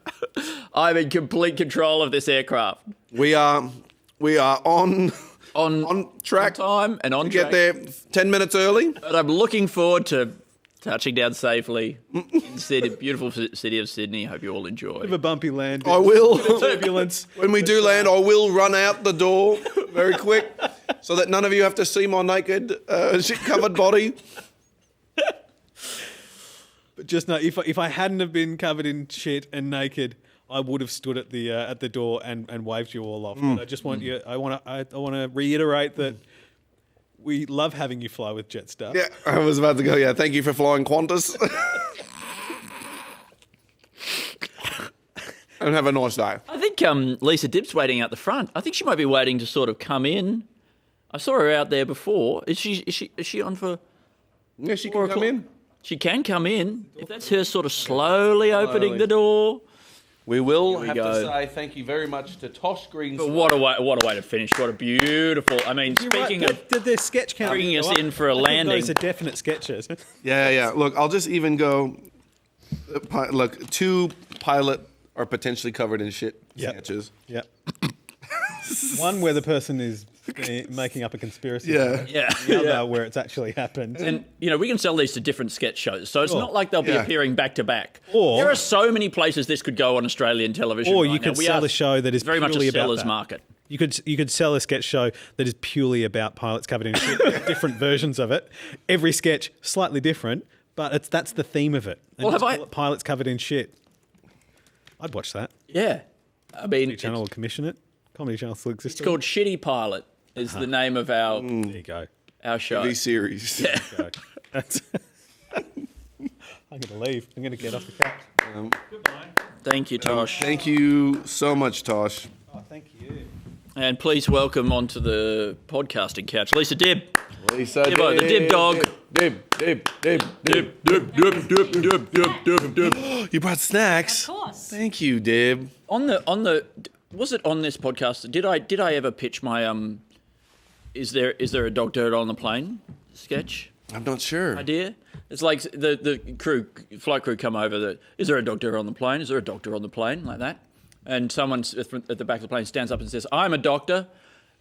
I'm in complete control of this aircraft. We are on track, on time, and on to track. get there 10 minutes early. But I'm looking forward to touching down safely in Sydney, beautiful city of Sydney. Hope you all enjoy. Bit of a bumpy land. I will. Turbulence. When we do land, I will run out the door very quick so that none of you have to see my naked, shit-covered body. But just know, if I hadn't have been covered in shit and naked, I would have stood at the door and waved you all off. But I just want you. I want to reiterate that we love having you fly with Jetstar. Yeah, I was about to go. Yeah, thank you for flying Qantas. And have a nice day. I think Lisa Dibb's waiting out the front. I think she might be waiting to sort of come in. I saw her out there before. Is she on for? Yeah, she can come in. She can come in. If that's her sort of slowly opening the door. We will Here we have go. to say thank you very much to Tosh Greenslade. But what a way to finish. What a beautiful. I mean, speaking of did the sketch count bringing us go up? in for a I think landing. those are definite sketches. Yeah. Look, I'll just even go. Look, 2 pilot are potentially covered in shit sketches. Yep. One where the person is making up a conspiracy. Yeah. The other where it's actually happened. And, we can sell these to different sketch shows. So it's Sure. not like they'll be Yeah. appearing back to back. Or- there are so many places this could go on Australian television. Or right you now. could We sell are a show that is very much purely a about seller's that. market. You could sell a sketch show that is purely about pilots covered in shit. Different versions of it. Every sketch slightly different, but that's the theme of it. And Well, just have I- call it pilots covered in shit. I'd watch that. Yeah. I mean, Comedy Channel will commission it. Comedy Channel still exists. it's called Shitty Pilot is the name of our There you go. our show. TV series. Yeah. Go. That's I'm going to leave. I'm going to get off the couch. Thank you, Tosh. Thank you so much, Tosh. Oh, thank you. And please welcome onto the podcasting couch, Lisa Dibb. Lisa Dibbo, the Dib dog. Dib. You brought snacks. Of course. Thank you, Dib. On the was it on this podcast? Did I ever pitch my is there a dog dirt on the plane sketch I'm not sure. idea? It's like the flight crew come over. Is there a doctor on the plane? Is there a doctor on the plane? Like that. And someone at the back of the plane stands up and says, "I'm a doctor."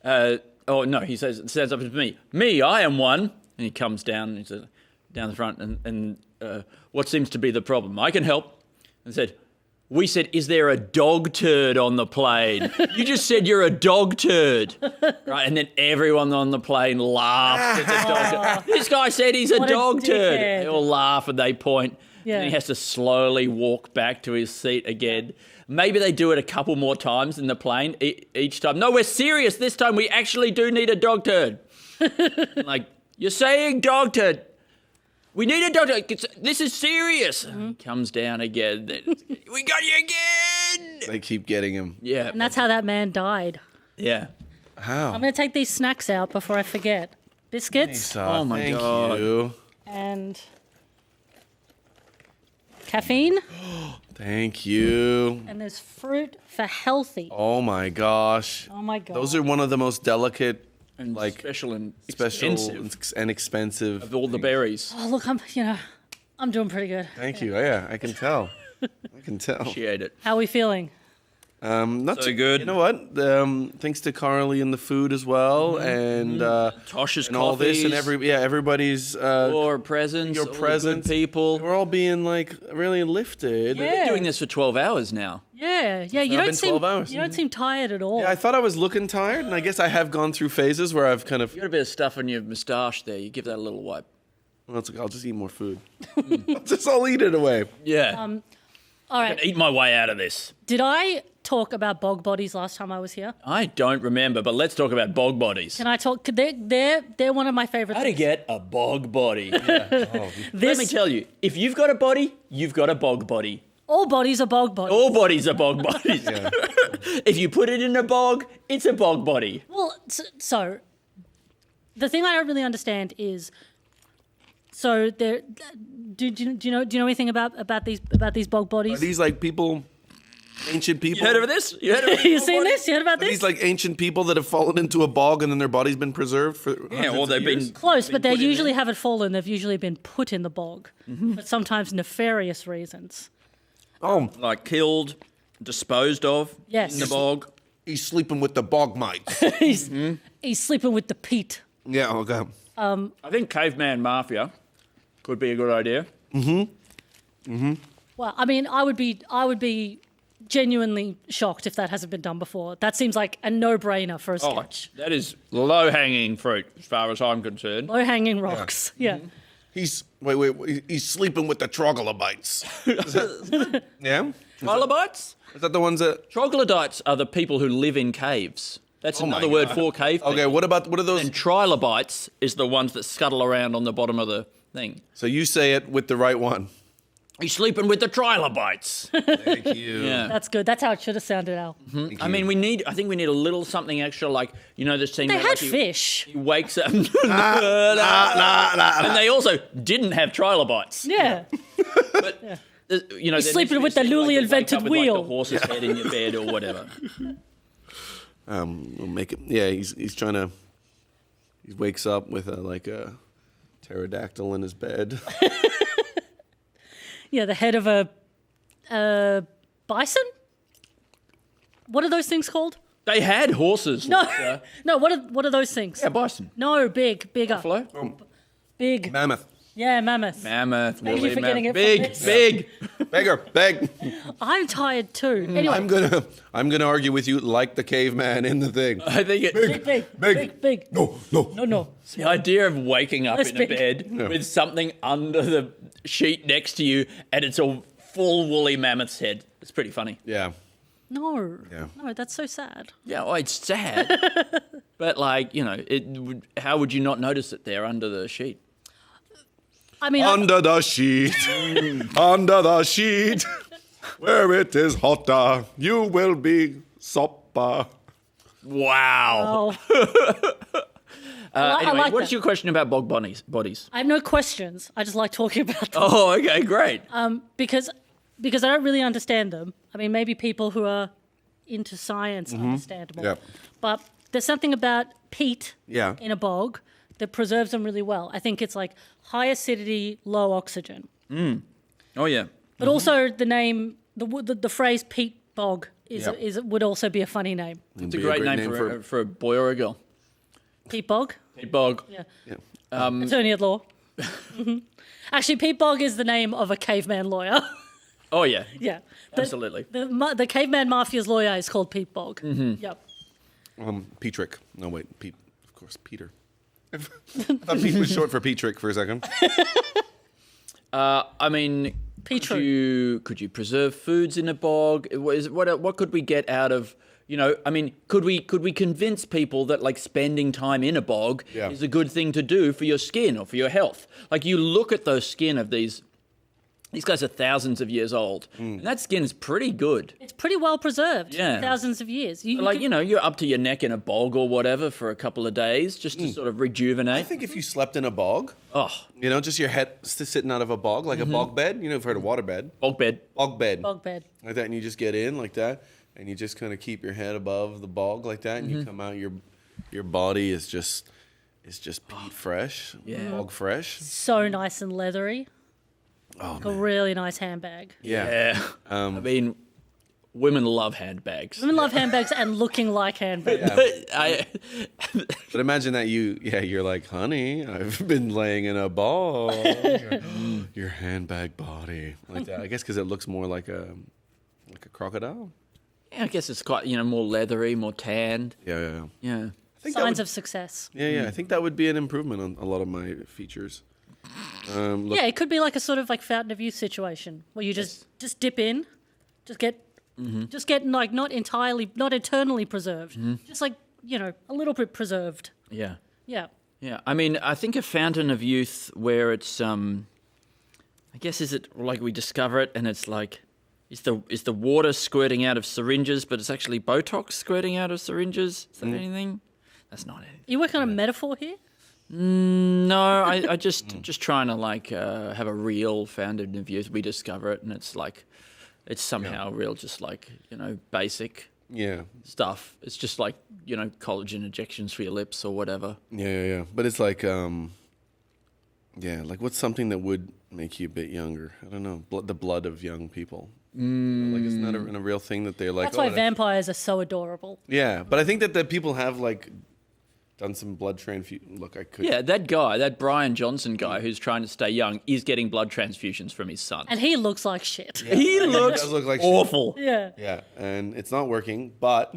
He stands up and says, "Me, I am one." And he comes down and he says, down the front and what seems to be the problem? I can help. And said, "We said, is there a dog turd on the plane? You just said you're a dog turd." Right, and then everyone on the plane laughed at the dog turd. This guy said he's a What a dog turd. dickhead. They all laugh and they point. Yeah. And he has to slowly walk back to his seat again. Maybe they do it a couple more times in the plane each time. No, we're serious. This time we actually do need a dog turd. Like, you're saying dog turd. We need a dog turd. This is serious. He comes down again. We got you again. They keep getting him. Yeah. And that's how that man died. Yeah. How? I'm going to take these snacks out before I forget. Biscuits Oh, my Thank God. you. and caffeine. Thank you. And there's fruit for healthy. Oh my gosh. Oh my God. Those are one of the most delicate and special expensive and expensive of all the berries. Oh, look, I'm doing pretty good. Thank you. Yeah, I can tell. I can tell. Appreciate it. How are we feeling? Not So too good. You know what? Thanks to Carly and the food as well, and Tosh's and all this, and coffees. everybody's Your presents, your all the presents. good people. We're all being like really lifted. We've been doing this for 12 hours now. Yeah. You It's don't been seem 12 hours. you don't seem tired at all. Yeah, I thought I was looking tired, and I guess I have gone through phases where I've kind of. You got a bit of stuff on your moustache there. You give that a little wipe. Well, it's okay. I'll just eat more food. I'll eat it away. Yeah. All I right. can eat my way out of this. Did I talk about bog bodies last time I was here? I don't remember, but let's talk about bog bodies. Can I talk? They're one of my favorite. How to things. get a bog body. Let me tell you, if you've got a body, you've got a bog body. All bodies are bog bodies. All bodies are bog bodies. If you put it in a bog, it's a bog body. Well, so the thing I don't really understand is, so there. Do you know anything about these bog bodies? Are these like people, ancient people? You heard of this? You heard of You seen this? You heard about Are this? these like ancient people that have fallen into a bog and then their body's been preserved for hundreds or they've of years? been Close, but they usually haven't fallen. They've usually been put in the bog, but sometimes nefarious reasons. Oh, like killed, disposed of Yes. in the bog. He's sleeping with the bog mites. He's sleeping with the peat. Yeah, okay. I think caveman mafia could be a good idea. Well, I mean, I would be genuinely shocked if that hasn't been done before. That seems like a no-brainer for a Oh, sketch. that is low-hanging fruit, as far as I'm concerned. Low-hanging rocks. Yeah. He's he's sleeping with the troglodytes. Yeah? Trilobites? Is that the ones that? Troglodytes are the people who live in caves. That's Oh my another word God. for cave. Okay, what are those? And trilobites is the ones that scuttle around on the bottom of the thing. So you say it with the right one. He's sleeping with the trilobites. Thank you. Yeah. That's good. That's how it should have sounded, Al. I mean, I think we need a little something extra, like, you know, the scene They where had like, fish. he wakes up. And And they also didn't have trilobites. Yeah. You know, He's there sleeping needs with to the be a scene newly like you wake invented up with, wheel. Like the horse's head in your bed or whatever. We'll make it. Yeah, he's trying to. He wakes up with a pterodactyl in his bed. Yeah, the head of a bison? What are those things called? They had horses. No, like, no. What are those things? yeah, bison. No, bigger. Buffalo. Big. Mammoth. Yeah, mammoth. Mammoth. Thank you woolly for getting mammoth. it from Big, this. big. Bigger, big. I'm tired too. Anyway, I'm gonna argue with you like the caveman in the thing. I think it. big. No. No. The idea of waking up That's in a big. bed with something under the sheet next to you and it's a full woolly mammoth's head. It's pretty funny. Yeah. No. Yeah. No, that's so sad. Yeah, well, it's sad. But, like, you know, how would you not notice it there under the sheet? I mean, Under the sheet, under the sheet, where it is hotter, you will be supper. Wow. I Anyway, like what's that. your question about bog bodies? I have no questions. I just like talking about them. Oh, okay, great. Because I don't really understand them. I mean, maybe people who are into science understand more. Yep. But there's something about peat Yeah. in a bog that preserves them really well. I think it's like high acidity, low oxygen. Oh, yeah. But also the name, the phrase peat bog Yep. would also be a funny name. It's a great name for a boy or a girl. Peat bog? Peat bog. Yeah. Yeah. Attorney at law. Actually, Peat Bog is the name of a caveman lawyer. Oh, yeah. Yeah. Absolutely. The caveman mafia's lawyer is called Peat Bog. Yep. Petrick. No, wait. Pete. Of course, Peter. I thought Pete was short for Petrick for a second. I mean, could you preserve foods in a bog? What could we get out of, you know, I mean, could we convince people that, like, spending time in a bog is a good thing to do for your skin or for your health? Like, you look at those skin of these guys are thousands of years old, and that skin is pretty good. It's pretty well preserved. Yeah. Thousands of years. You know, you're up to your neck in a bog or whatever for a couple of days just to sort of rejuvenate. I think if you slept in a bog, oh, you know, just your head sitting out of a bog, like a bog bed. You know, you've heard of water bed. Bog bed. Bog bed. Bog bed. Like that, and you just get in like that, and you just kind of keep your head above the bog like that, and you come out, your body is just peat fresh, bog fresh. So nice and leathery. Like a really nice handbag. Yeah. I mean, women love handbags. Women love handbags and looking like handbags. But imagine that you're like, honey, I've been laying in a ball. Your handbag body, like that. I guess because it looks more like a crocodile. Yeah, I guess it's quite more leathery, more tanned. Yeah. Yeah. Signs of success. Yeah. I think that would be an improvement on a lot of my features. Look, Yeah, it could be like a sort of like Fountain of Youth situation where you just dip in, just get like not eternally preserved, just like a little bit preserved. Yeah. Yeah. Yeah. I mean, I think a Fountain of Youth where it's I guess is it like we discover it and it's like is the water squirting out of syringes, but it's actually Botox squirting out of syringes? Is that anything? That's not it. You working on a metaphor here? No, I just trying to like have a real Fountain of Youth. We discover it, and it's like it's somehow real, just like basic stuff. It's just like collagen injections for your lips or whatever. Yeah. But it's like like what's something that would make you a bit younger? I don't know. The blood of young people. Like isn't that a real thing that they're like? That's why vampires are so adorable. Yeah, but I think that people have like done some blood transfusion. Look, I could. Yeah, that Brian Johnson guy who's trying to stay young is getting blood transfusions from his son. And he looks like shit. Yeah. He looks does look like awful. Shit. Yeah. Yeah, and it's not working, but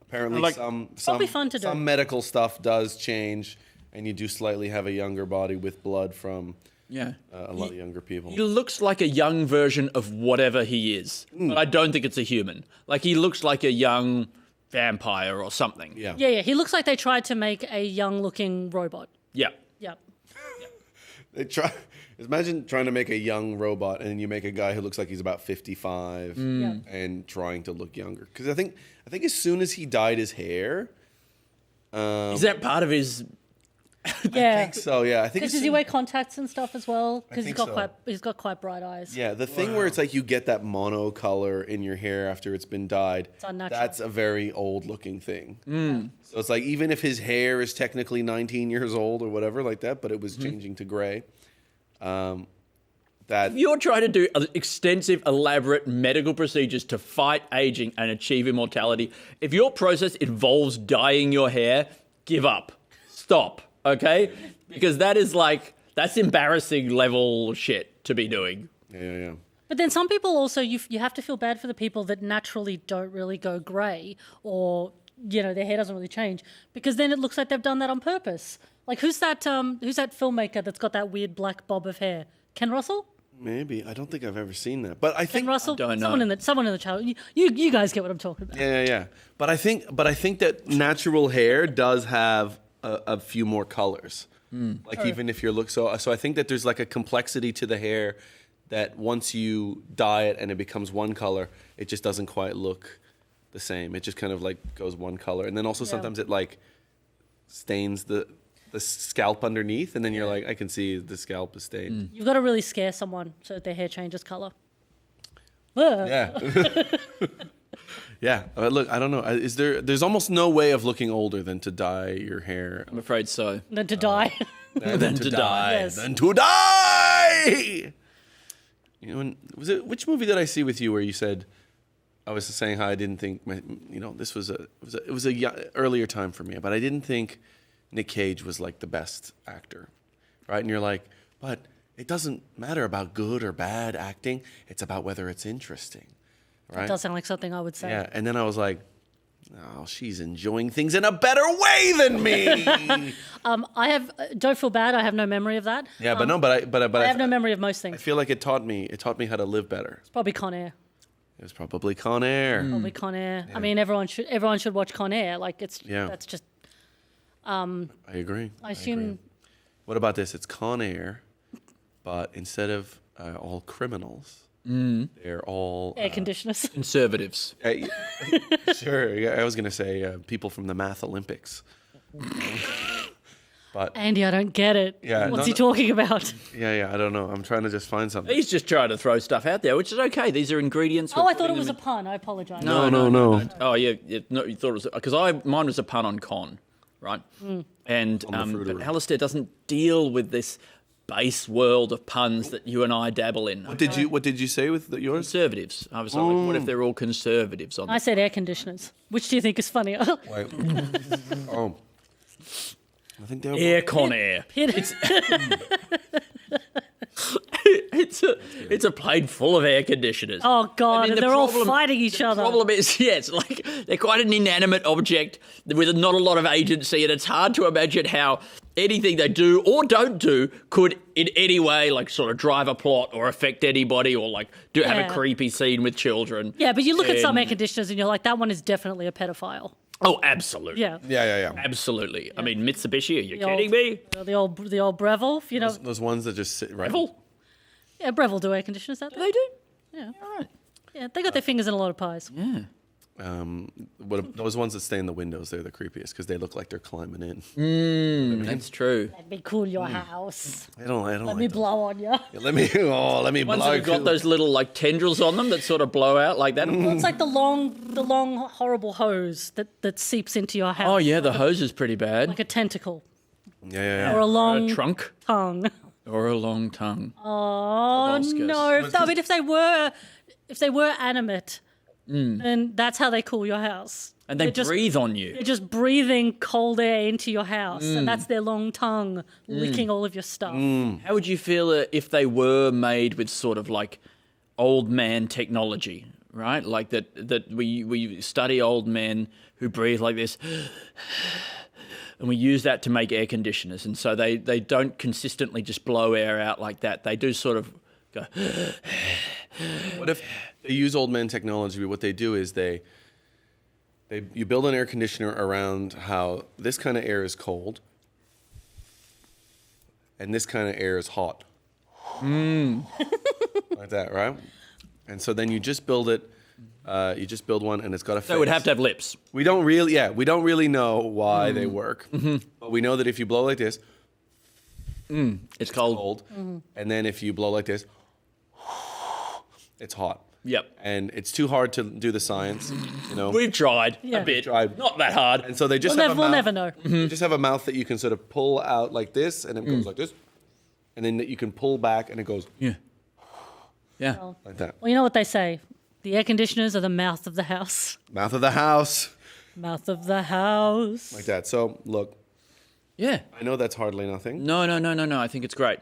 apparently That'll be fun to do. some medical stuff does change, and you do slightly have a younger body with blood from a lot of younger people. He looks like a young version of whatever he is, but I don't think it's a human. Like he looks like a young vampire or something. Yeah. He looks like they tried to make a young-looking robot. Yeah. They try. Imagine trying to make a young robot, and you make a guy who looks like he's about 55, and trying to look younger. Because I think as soon as he dyed his hair, is that part of his? Yeah. I think so. Yeah, I think. Does he wear contacts and stuff as well? Because think he's got quite bright eyes. Yeah, the thing where it's like you get that mono color in your hair after it's been dyed. It's unnatural. That's a very old looking thing. So it's like even if his hair is technically 19 years old or whatever like that, but it was changing to gray. If you're trying to do extensive, elaborate medical procedures to fight aging and achieve immortality, if your process involves dyeing your hair, give up. Stop. Okay? Because that's embarrassing level shit to be doing. Yeah. But then some people also, you have to feel bad for the people that naturally don't really go grey or, their hair doesn't really change because then it looks like they've done that on purpose. Like who's that filmmaker that's got that weird black bob of hair? Ken Russell? Maybe. I don't think I've ever seen that. But I think Ken Russell? I don't know. Someone in the channel. You guys get what I'm talking about. Yeah. But I think that natural hair does have a few more colors. Like even if you look so I think that there's like a complexity to the hair that once you dye it and it becomes one color, it just doesn't quite look the same. It just kind of like goes one color, and then also sometimes it like stains the scalp underneath, and then you're like, I can see the scalp is stained. You've got to really scare someone so that their hair changes colour. Yeah. Yeah. Look, I don't know. There's almost no way of looking older than to dye your hair. I'm afraid so. Than to die. Than to die. Yes. Than to die. Which movie did I see with you where you said, I was saying how I didn't think this was a earlier time for me, but I didn't think Nick Cage was like the best actor, right? And you're like, but it doesn't matter about good or bad acting. It's about whether it's interesting, right? That does sound like something I would say. Yeah, and then I was like, oh, she's enjoying things in a better way than me. Don't feel bad. I have no memory of that. Yeah, but I have no memory of most things. I feel like it taught me how to live better. It's probably Con Air. It was probably Con Air. Probably Con Air. Yeah. I mean, everyone should watch Con Air. Like that's just. I agree. I assume. What about this? It's Con Air, but instead of all criminals, they're all air conditioners. Conservatives. Sure. Yeah, I was gonna say people from the Math Olympics. But Andy, I don't get it. Yeah, what's he talking about? Yeah. I don't know. I'm trying to just find something. He's just trying to throw stuff out there, which is okay. These are ingredients. Oh, I thought it was a pun. I apologise. No. Oh, yeah. No, you thought it was because mine was a pun on con, right? And but Alasdair doesn't deal with this base world of puns that you and I dabble in. What did you say with yours? Conservatives. I was like, what if they're all conservatives on I said air conditioners. Which do you think is funnier? Wait. Oh. I think they're air con air. It's a plane full of air conditioners. Oh God, I mean, and they're all fighting each other. The problem is, it's like they're quite an inanimate object with not a lot of agency, and it's hard to imagine how anything they do or don't do could in any way like sort of drive a plot or affect anybody or like have a creepy scene with children. Yeah, but you look at some air conditioners and you're like, that one is definitely a pedophile. Oh, absolutely. Yeah. Absolutely. Yeah. I mean, Mitsubishi, are you kidding me? The old Breville, you know. Those ones that just sit right. Breville? Yeah, Breville do air conditioners, don't they? They do. Yeah. All right. Yeah, they got their fingers in a lot of pies. Yeah. Those ones that stay in the windows, they're the creepiest because they look like they're climbing in. That's true. Let me cool your house. I don't Let like me those. blow on you. Yeah, let me Ones blow. that have got those little like tendrils on them that sort of blow out like that. It's like the long, horrible hose that seeps into your house. Oh yeah, the hose is pretty bad. Like a tentacle. Yeah. Or a long trunk. tongue. Or a long tongue. Oh no! I mean, if they were animate, then that's how they cool your house. And they breathe on you. They're just breathing cold air into your house, and that's their long tongue licking all of your stuff. How would you feel if they were made with sort of like old man technology, right? Like that we study old men who breathe like this. And we use that to make air conditioners. And so they don't consistently just blow air out like that. They do sort of go. What if they use old man technology? But what they do is you build an air conditioner around how this kind of air is cold and this kind of air is hot. Like that, right? And so then you just build it. You just build one, and it's got a face. So it would have to have lips. We don't really know why they work, but we know that if you blow like this, it's cold. And then if you blow like this, it's hot. Yep. And it's too hard to do the science. You know, We've tried a bit. Not that hard. And so they just We'll never know. You just have a mouth that you can sort of pull out like this, and it goes like this, and then you can pull back, and it goes like that. Well, you know what they say: the air conditioners are the mouth of the house. Mouth of the house. Mouth of the house. Like that. So look. Yeah. I know that's hardly nothing. No. I think it's great.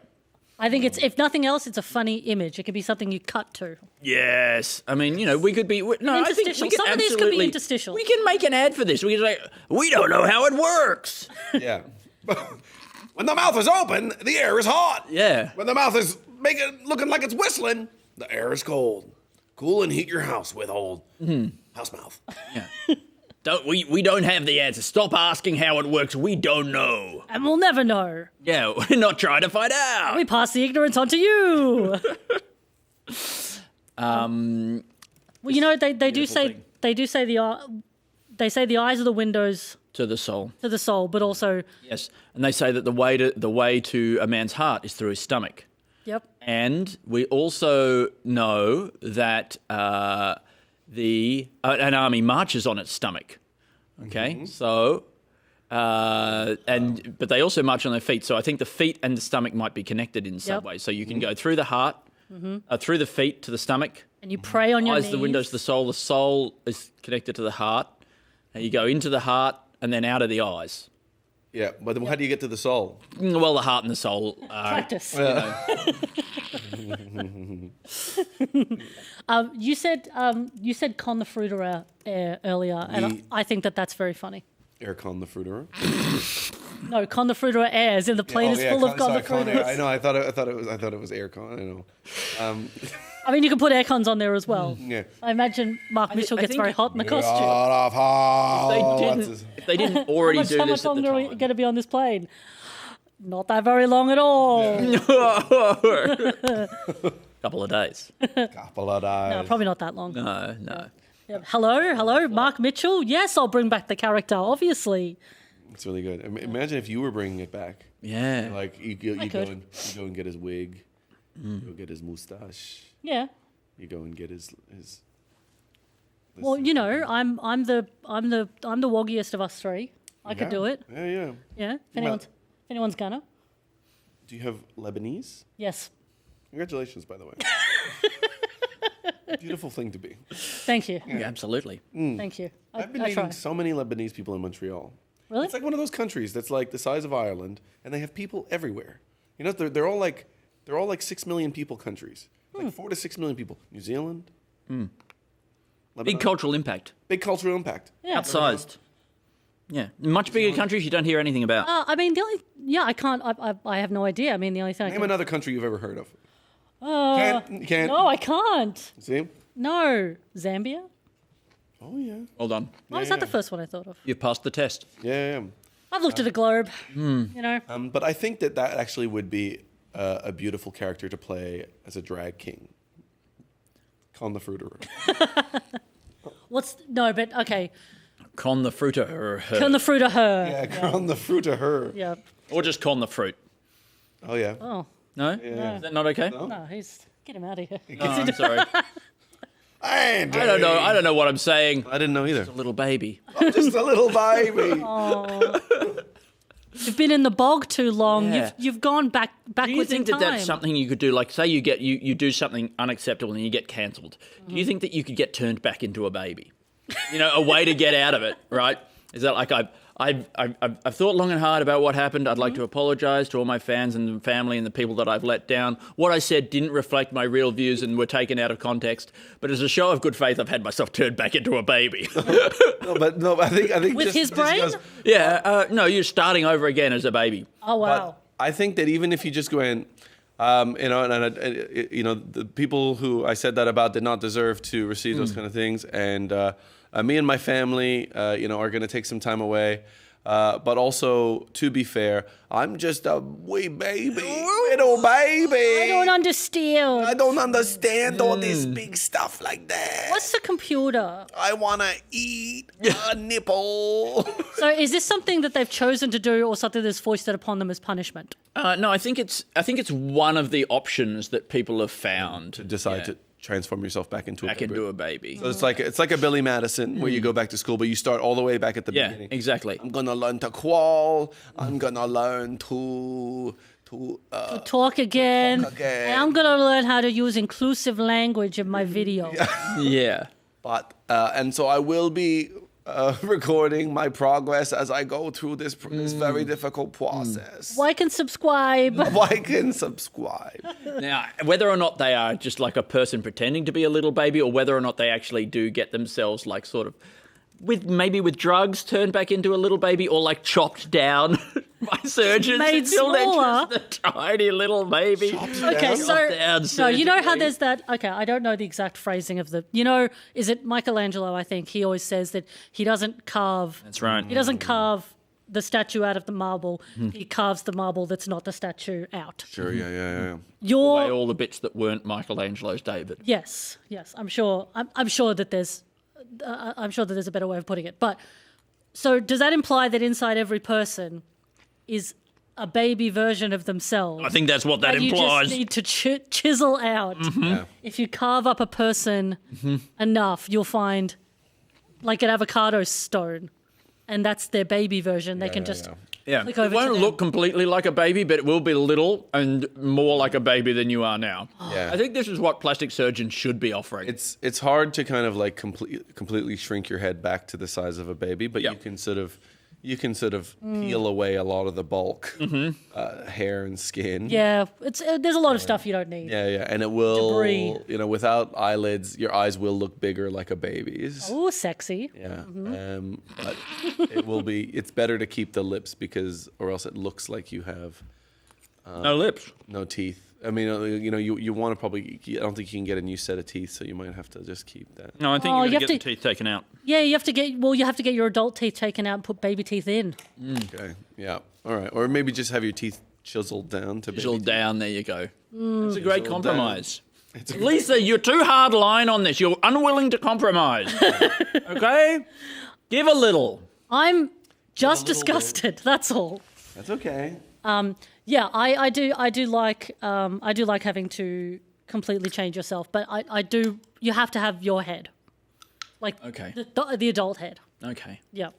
I think it's, if nothing else, it's a funny image. It could be something you cut to. Yes. I mean, we could be... No, I think we Interstitial. could Some of these could be interstitial. We can make an ad for this. We can say, we don't know how it works. Yeah. When the mouth is open, the air is hot. Yeah. When the mouth is looking like it's whistling, the air is cold. Cool and heat your house with old house mouth. Yeah. We don't have the answer. Stop asking how it works. We don't know. And we'll never know. Yeah, we're not trying to find out. We pass the ignorance on to you. Well, you know, they do say the eyes are the windows to the soul. To the soul, but also yes, and they say that the way to a man's heart is through his stomach. Yep. And we also know that an army marches on its stomach. Okay, so but they also march on their feet. So I think the feet and the stomach might be connected in some way. So you can go through the heart, through the feet to the stomach. And you pray on your eyes, knees. the windows to the soul. The soul is connected to the heart. And you go into the heart and then out of the eyes. Yeah, but how do you get to the soul? Well, the heart and the soul are... Practice. You said con the fruiterer earlier, and I think that's very funny. Air con the fruiterer? No, con the fruiterer airs, and the plane is full of con the fruiterers. I know. I thought it was air con. I know. I mean, you can put air cons on there as well. Yeah. I imagine Mark Mitchell gets very hot in the costume. If they didn't already do How this much at the longer are time. we going to be on this plane? Not that very long at all. Couple of days. No, probably not that long. No. Yeah. Hello, Mark Mitchell. Yes, I'll bring back the character, obviously. It's really good. Imagine if you were bringing it back. Yeah. Like you go and get his wig. You go get his mustache. Yeah. You go and get his Well, you know, I'm the woggiest of us three. I could do it. Yeah. Yeah. If anyone's gonna. Do you have Lebanese? Yes. Congratulations, by the way. Beautiful thing to be. Thank you. Yeah, absolutely. Thank you. I've been I meeting try. so many Lebanese people in Montreal. Really? It's like one of those countries that's like the size of Ireland, and they have people everywhere. You know, they're all like 6 million people countries. Like 4 to 6 million people. New Zealand. Big Lebanon. cultural impact. Big cultural impact. Yeah. Outsized. Yeah. Much bigger countries you don't hear anything about. I mean, the only I can't. I have no idea. I mean, the only thing. Name another country you've ever heard of. Can't. No, I can't. See? No, Zambia. Oh yeah. Well done. Why was that the first one I thought of? You've passed the test. Yeah. I've looked at a globe. You know. But I think that actually would be a beautiful character to play as a drag king. Con the Fruiterer. But okay. Con the fruit of her. Con the fruit of her. Yeah, con the fruit of her. Yeah. Or just con the fruit. Oh yeah. Oh. No? Yeah. Is that not okay? No, get him out of here. Oh, I'm sorry. I don't know what I'm saying. I didn't know either. Just a little baby. I'm just a little baby. Oh. You've been in the bog too long. Yeah. You've gone backwards Do you think in that time. that's something you could do? Like, say you do something unacceptable and you get cancelled. Do you think that you could get turned back into a baby? You know, a way to get out of it, right? Is that like I've thought long and hard about what happened. I'd like to apologise to all my fans and family and the people that I've let down. What I said didn't reflect my real views and were taken out of context. But as a show of good faith, I've had myself turned back into a baby. No, I think with just, his brain. No, you're starting over again as a baby. Oh wow. But I think that even if you just go in, the people who I said that about did not deserve to receive those kind of things, and me and my family, are going to take some time away. But also, to be fair, I'm just a wee baby, little baby. I don't understand. I don't understand all this big stuff like that. What's the computer? I want to eat a nipple. So is this something that they've chosen to do or something that's foisted upon them as punishment? No, I think it's one of the options that people have found to decide to transform yourself back into a baby. So it's like a Billy Madison where you go back to school, but you start all the way back at the beginning. Exactly. I'm gonna learn to crawl. I'm gonna learn to talk again. again. And I'm gonna learn how to use inclusive language in my video. Yeah. But and so I will be recording my progress as I go through this very difficult process. Like and subscribe. Like and subscribe. Now, whether or not they are just like a person pretending to be a little baby, or whether or not they actually do get themselves like sort of with drugs turned back into a little baby, or like chopped down by surgeons Made until they're smaller. just a tiny little baby. Okay, so you know how there's that. Okay, I don't know the exact phrasing of the. Is it Michelangelo? I think he always says that he doesn't carve. That's right. He doesn't carve the statue out of the marble. He carves the marble that's not the statue out. Sure, yeah. Away all the bits that weren't Michelangelo's David. Yes. I'm sure. I'm sure that there's. I'm sure that there's a better way of putting it. But so does that imply that inside every person is a baby version of themselves? I think that's what that You implies. just need to chisel out. Yeah. If you carve up a person enough, you'll find like an avocado stone, and that's their baby version. They can just click It over won't to them. look completely like a baby, but it will be little and more like a baby than you are now. Yeah. I think this is what plastic surgeons should be offering. It's hard to kind of like completely shrink your head back to the size of a baby, but you can sort of peel away a lot of the bulk, hair and skin. Yeah, there's a lot of stuff you don't need. Yeah, and it will, Debris. without eyelids, your eyes will look bigger like a baby's. Oh, sexy. Yeah, but it will be. It's better to keep the lips or else it looks like you have no lips, no teeth. I mean, you want to probably. I don't think you can get a new set of teeth, so you might have to just keep that. No, I think you have to get the teeth taken out. Yeah, you have to get your adult teeth taken out and put baby teeth in. Okay. Yeah. All right. Or maybe just have your teeth chiseled down to Chiseled baby down. There you go. It's a great Chiseled compromise. Lisa, you're too hard line on this. You're unwilling to compromise. Okay, give a little. I'm just disgusted. That's all. That's okay. Yeah, I do like having to completely change yourself, but I do. You have to have your head, like Okay. the adult head. Okay. Yeah.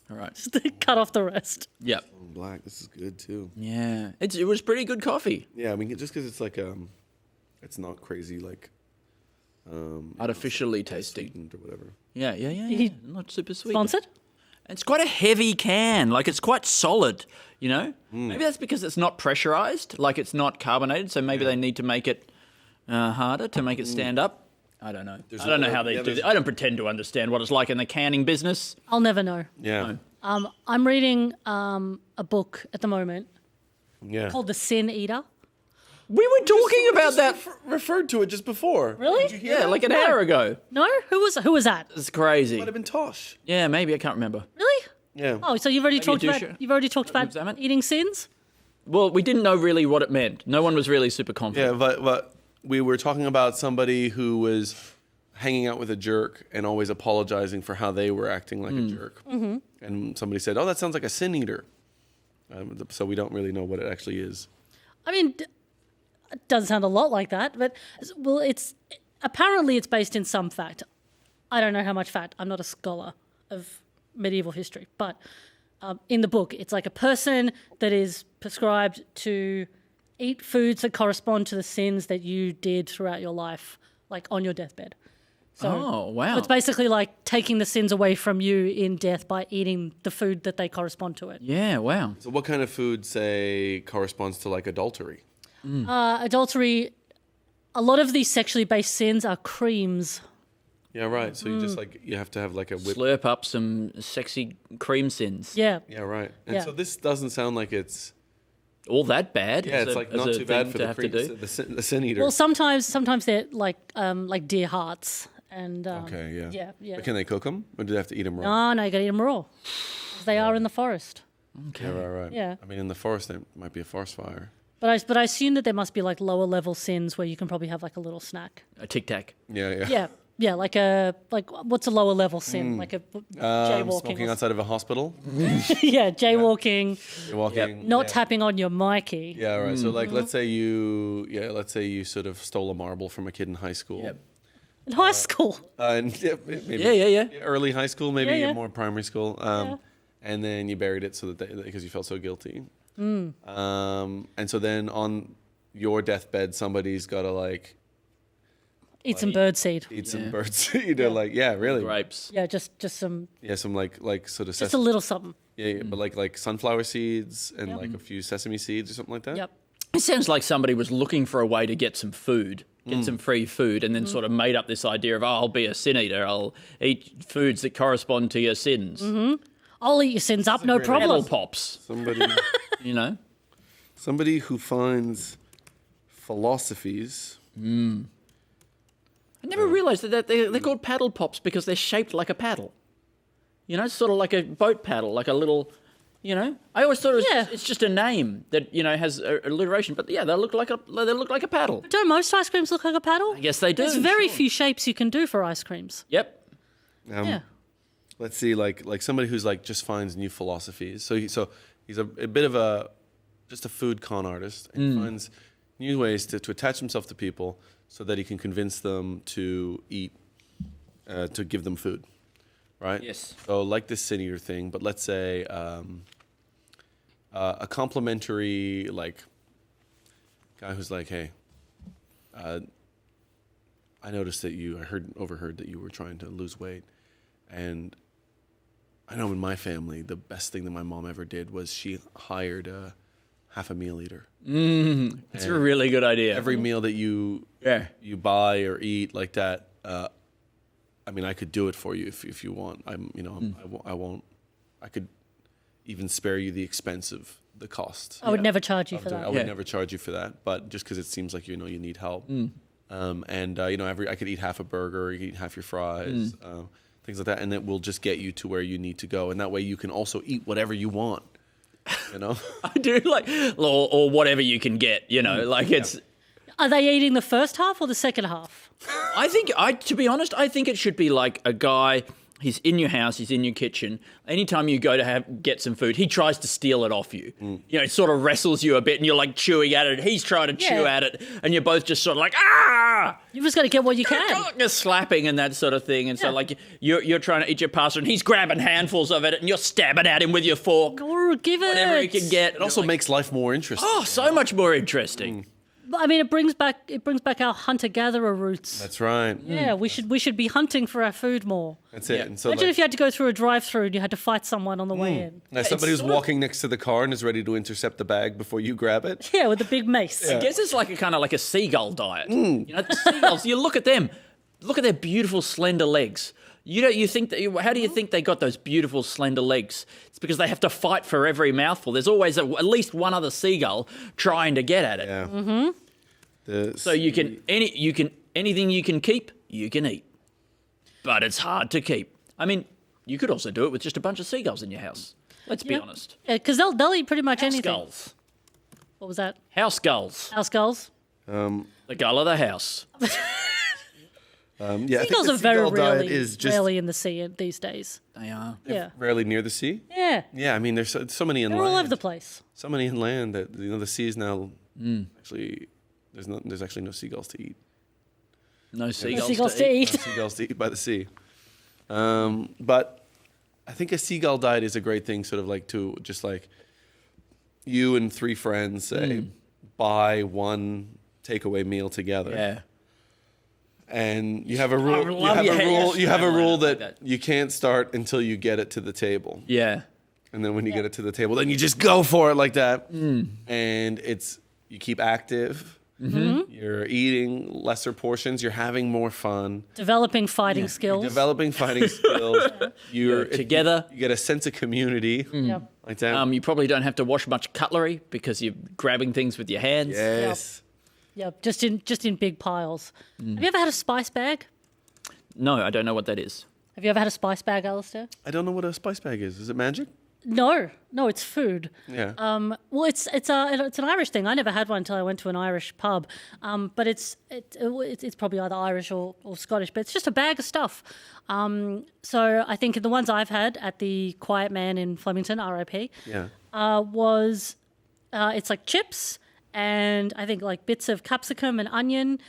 All right. Just cut off the rest. Yep. Black. This is good too. Yeah. It was pretty good coffee. Yeah, I mean, just because it's like it's not crazy like artificially tasty or whatever. Yeah. Not super sweet. Sponsored? It's quite a heavy can. Like, it's quite solid, you know? Maybe that's because it's not pressurized. Like, it's not carbonated, so maybe they need to make it harder to make it stand up. I don't know. I don't know how they do it. I don't pretend to understand what it's like in the canning business. I'll never know. Yeah. No. I'm reading a book at the moment called The Sin Eater. We were talking about that. Referred to it just before. Really? Yeah, like an hour ago. No? Who was that? It's crazy. Might have been Tosh. Yeah, maybe. I can't remember. Really? Yeah. Oh, so you've already talked Duscher. about Zammit? eating sins? Well, we didn't know really what it meant. No one was really super confident. Yeah, but we were talking about somebody who was hanging out with a jerk and always apologizing for how they were acting like a jerk. Mm-hmm. And somebody said, "Oh, that sounds like a sin eater." So we don't really know what it actually is. I mean, it doesn't sound a lot like that, but it's apparently it's based in some fact. I don't know how much fact. I'm not a scholar of medieval history, but in the book, it's like a person that is prescribed to eat foods that correspond to the sins that you did throughout your life, like on your deathbed. So, oh, wow. So it's basically like taking the sins away from you in death by eating the food that they correspond to it. Yeah, wow. So what kind of food, say, corresponds to like adultery? Adultery, a lot of these sexually based sins are creams. Yeah, right. So you just like, you have to have like a whip. Slurp up some sexy cream sins. Yeah. Yeah, right. And Yeah. so this doesn't sound like it's all that bad. Yeah, it's like not too bad for the sin eater. Well, sometimes they're like deer hearts and okay, yeah. yeah. But can they cook them, or do they have to eat them raw? No, you got to eat them raw. 'Cause they are in the forest. Okay. Yeah, right. Yeah. I mean, in the forest, there might be a forest fire. But I assume that there must be like lower level sins where you can probably have like a little snack. A Tic Tac. Yeah. Yeah, like what's a lower level sin? Like a jaywalking. Smoking outside of a hospital. Yeah, jaywalking. Jaywalking. Not tapping on your Mikey. Yeah, right. So like, let's say you sort of stole a marble from a kid in high school. Yep. In high school. Maybe, Yeah. Early high school, maybe Yeah. more primary school. And then you buried it so that because you felt so guilty. And so then on your deathbed, somebody's got to like Eat some birdseed. Eat some birdseed. Like, yeah, really. Grapes. Yeah, just some. Yeah, some like sort of. Just a little something. Yeah, but like sunflower seeds and like a few sesame seeds or something like that. Yep. It sounds like somebody was looking for a way to get some food, get some free food, and then sort of made up this idea of, I'll be a sin eater. I'll eat foods that correspond to your sins. Mm-hmm. I'll eat your sins up, no problem. Apple pops. Somebody, you know, somebody who finds philosophies. I never realised that they're called paddle pops because they're shaped like a paddle. You know, it's sort of like a boat paddle, like a little, you know. I always thought it's just a name that, you know, has alliteration. But yeah, they look like a paddle. Don't most ice creams look like a paddle? I guess they do. There's very few shapes you can do for ice creams. Yep. Yeah. Let's see, like somebody who's like just finds new philosophies. So he's a bit of just a food con artist, and he finds new ways to attach himself to people so that he can convince them to eat, to give them food, right? Yes. So like this sin eater thing, but let's say a complimentary like guy who's like, hey, I noticed that overheard that you were trying to lose weight, and I know in my family the best thing that my mom ever did was she hired half a meal eater. It's a really good idea. Every meal that you buy or eat like that, I mean, I could do it for you if you want. I won't. I could even spare you the expense of the cost. I would never charge you for that. I would never charge you for that, but just because it seems like you need help. I could eat half a burger, or you could eat half your fries, things like that, and it will just get you to where you need to go, and that way you can also eat whatever you want. You know, I do or whatever you can get. You know, it's. Are they eating the first half or the second half? To be honest, I think it should be like a guy He's in your house. He's in your kitchen. Anytime you go to get some food, he tries to steal it off you. You know, it sort of wrestles you a bit, and you're like chewing at it. He's trying to chew at it, and you're both just sort of like, ah! You've just got to get what you can. You're slapping and that sort of thing. And so, like, you're trying to eat your pasta, and he's grabbing handfuls of it, and you're stabbing at him with your fork. Or give it. Whatever he can get. It also makes life more interesting. Oh, so much more interesting. I mean, it brings back our hunter-gatherer roots. That's right. Yeah, we should be hunting for our food more. That's it. Yeah. And so, Imagine like, if you had to go through a drive-through and you had to fight someone on the way in. now somebody who's walking next to the car and is ready to intercept the bag before you grab it. Yeah, with a big mace. I guess it's like a kind of like a seagull diet. You know, the seagulls. You look at them. Look at their beautiful, slender legs. You think that? How do you think they got those beautiful, slender legs? It's because they have to fight for every mouthful. There's always at least one other seagull trying to get at it. Yeah. Mm-hmm. So anything you can keep, you can eat. But it's hard to keep. I mean, you could also do it with just a bunch of seagulls in your house. Let's be honest. Yeah, because they'll eat pretty much House anything. gulls. What was that? House gulls. House gulls. The gull of the house. Yeah, I think Seagulls the are very seagull diet rarely, is just rarely in the sea these days. They are. Yeah. rarely near the sea. Yeah. Yeah, I mean, there's so many They're inland. all over the place. So many inland that the sea is now actually there's actually no seagulls to eat. No seagulls, to eat. No seagulls to eat by the sea. But I think a seagull diet is a great thing, sort of like to just like you and 3 friends say buy one takeaway meal together. Yeah. And you have a rule. You have a rule that you can't start until you get it to the table. Yeah. And then when you get it to the table, then you just go for it like that. And you keep active. You're eating lesser portions. You're having more fun. Developing fighting skills. You're together. You get a sense of community. Yep. Like that. You probably don't have to wash much cutlery because you're grabbing things with your hands. Yes. Yep. Just in big piles. Have you ever had a spice bag? No, I don't know what that is. Have you ever had a spice bag, Alasdair? I don't know what a spice bag is. Is it magic? No, it's food. Yeah. Well, it's an Irish thing. I never had one until I went to an Irish pub. But it's probably either Irish or Scottish. But it's just a bag of stuff. So I think the ones I've had at the Quiet Man in Flemington, RIP, was it's like chips and I think like bits of capsicum and onion,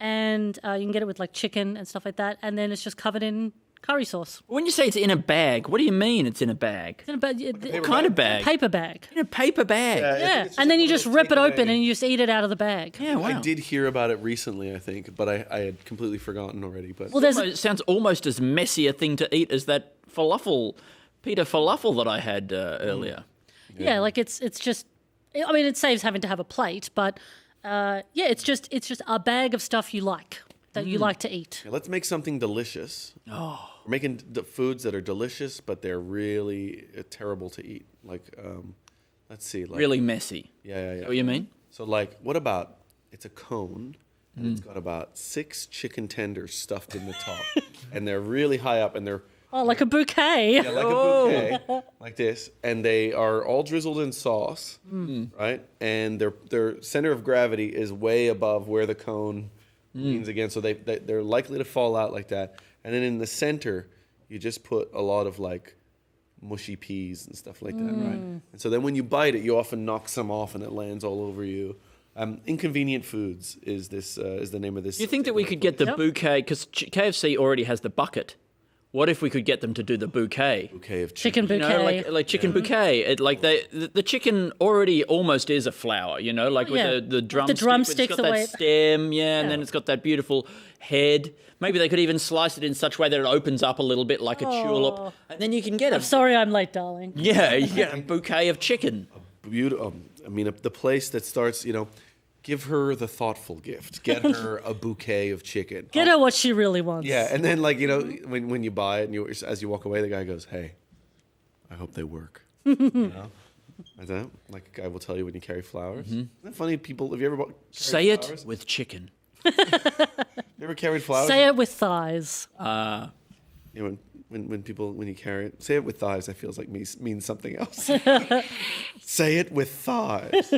and you can get it with like chicken and stuff like that. And then it's just covered in curry sauce. When you say it's in a bag, what do you mean it's in a bag? It's in a bag. What kind of bag? Paper bag. In a paper bag. Yeah, and then you just rip it open and you just eat it out of the bag. Yeah, wow. I did hear about it recently, I think, but I had completely forgotten already. But it sounds almost as messy a thing to eat as that Peter falafel that I had earlier. Yeah, like it's just. I mean, it saves having to have a plate, but it's just a bag of stuff you like that you like to eat. Yeah, let's make something delicious. We're making foods that are delicious, but they're really terrible to eat. Like, let's see. Like, really messy. Yeah. Is that what you mean? So, like, what about it's a cone, and it's got about 6 chicken tenders stuffed in the top, and they're really high up, and they're like a bouquet. Yeah, like a bouquet, like this, and they are all drizzled in sauce, right? And their center of gravity is way above where the cone leans against, so they're likely to fall out like that. And then in the center, you just put a lot of like mushy peas and stuff like that, right? And so then when you bite it, you often knock some off, and it lands all over you. Inconvenient Foods is the name of this. Do you think that we could get the bouquet, because KFC already has the bucket? What if we could get them to do the bouquet? Bouquet of chicken bouquet. You know, like chicken bouquet. The chicken already almost is a flower, you know, like with the drumstick. The drumstick, it's got that stem, and then it's got that beautiful head. Maybe they could even slice it in such a way that it opens up a little bit like a tulip. And then you can get I'm sorry I'm late, darling. Yeah, you get a bouquet of chicken. Beautiful. I mean, the place that starts, give her the thoughtful gift. Get her a bouquet of chicken. Get her what she really wants. Yeah, and then when you buy it, and as you walk away, the guy goes, "Hey, I hope they work." Like that, like a guy will tell you when you carry flowers. Isn't that funny? People, have you ever say it flowers? with chicken? You ever carried flowers? Say it with thighs. When you carry it, say it with thighs. That feels like means something else. Say it with thighs.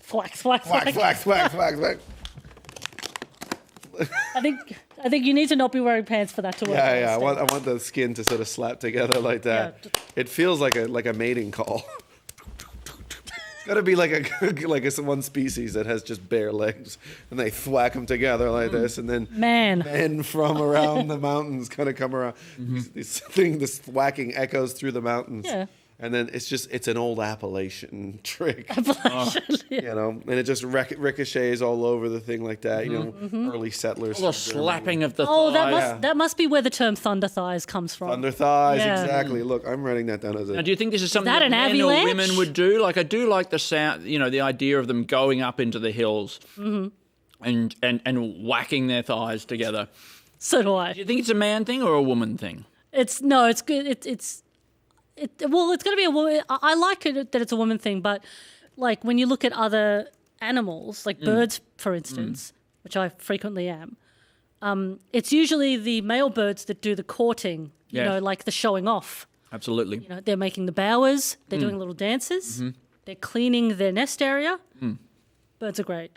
Thwack, thwack, thwack. Thwack, thwack, thwack, thwack, thwack. I think you need to not be wearing pants for that to work. Yeah. I want the skin to sort of slap together like that. Yeah. It feels like a mating call. It's got to be like a one species that has just bare legs, and they thwack them together like this, and then men from around the mountains kind of come around. This thwacking echoes through the mountains. Yeah. And then it's an old Appalachian trick, you know, and it just ricochets all over the thing like that, you know, early settlers. The slapping of the thighs. Oh, that must be where the term thunder thighs comes from. Thunder thighs, Yeah. exactly. Look, I'm writing that down as a... Now, do you think this is something that that an men avalanche? or women would do? Like, I do like the sound, you know, the idea of them going up into the hills and whacking their thighs together. So do I. Do you think it's a man thing or a woman thing? It's good. It's going to be a woman. I like it that it's a woman thing, but like when you look at other animals, like birds, for instance, which I frequently am, it's usually the male birds that do the courting, you know, like the showing off. Absolutely. You know, they're making the bowers, they're doing little dances, they're cleaning their nest area. Birds are great.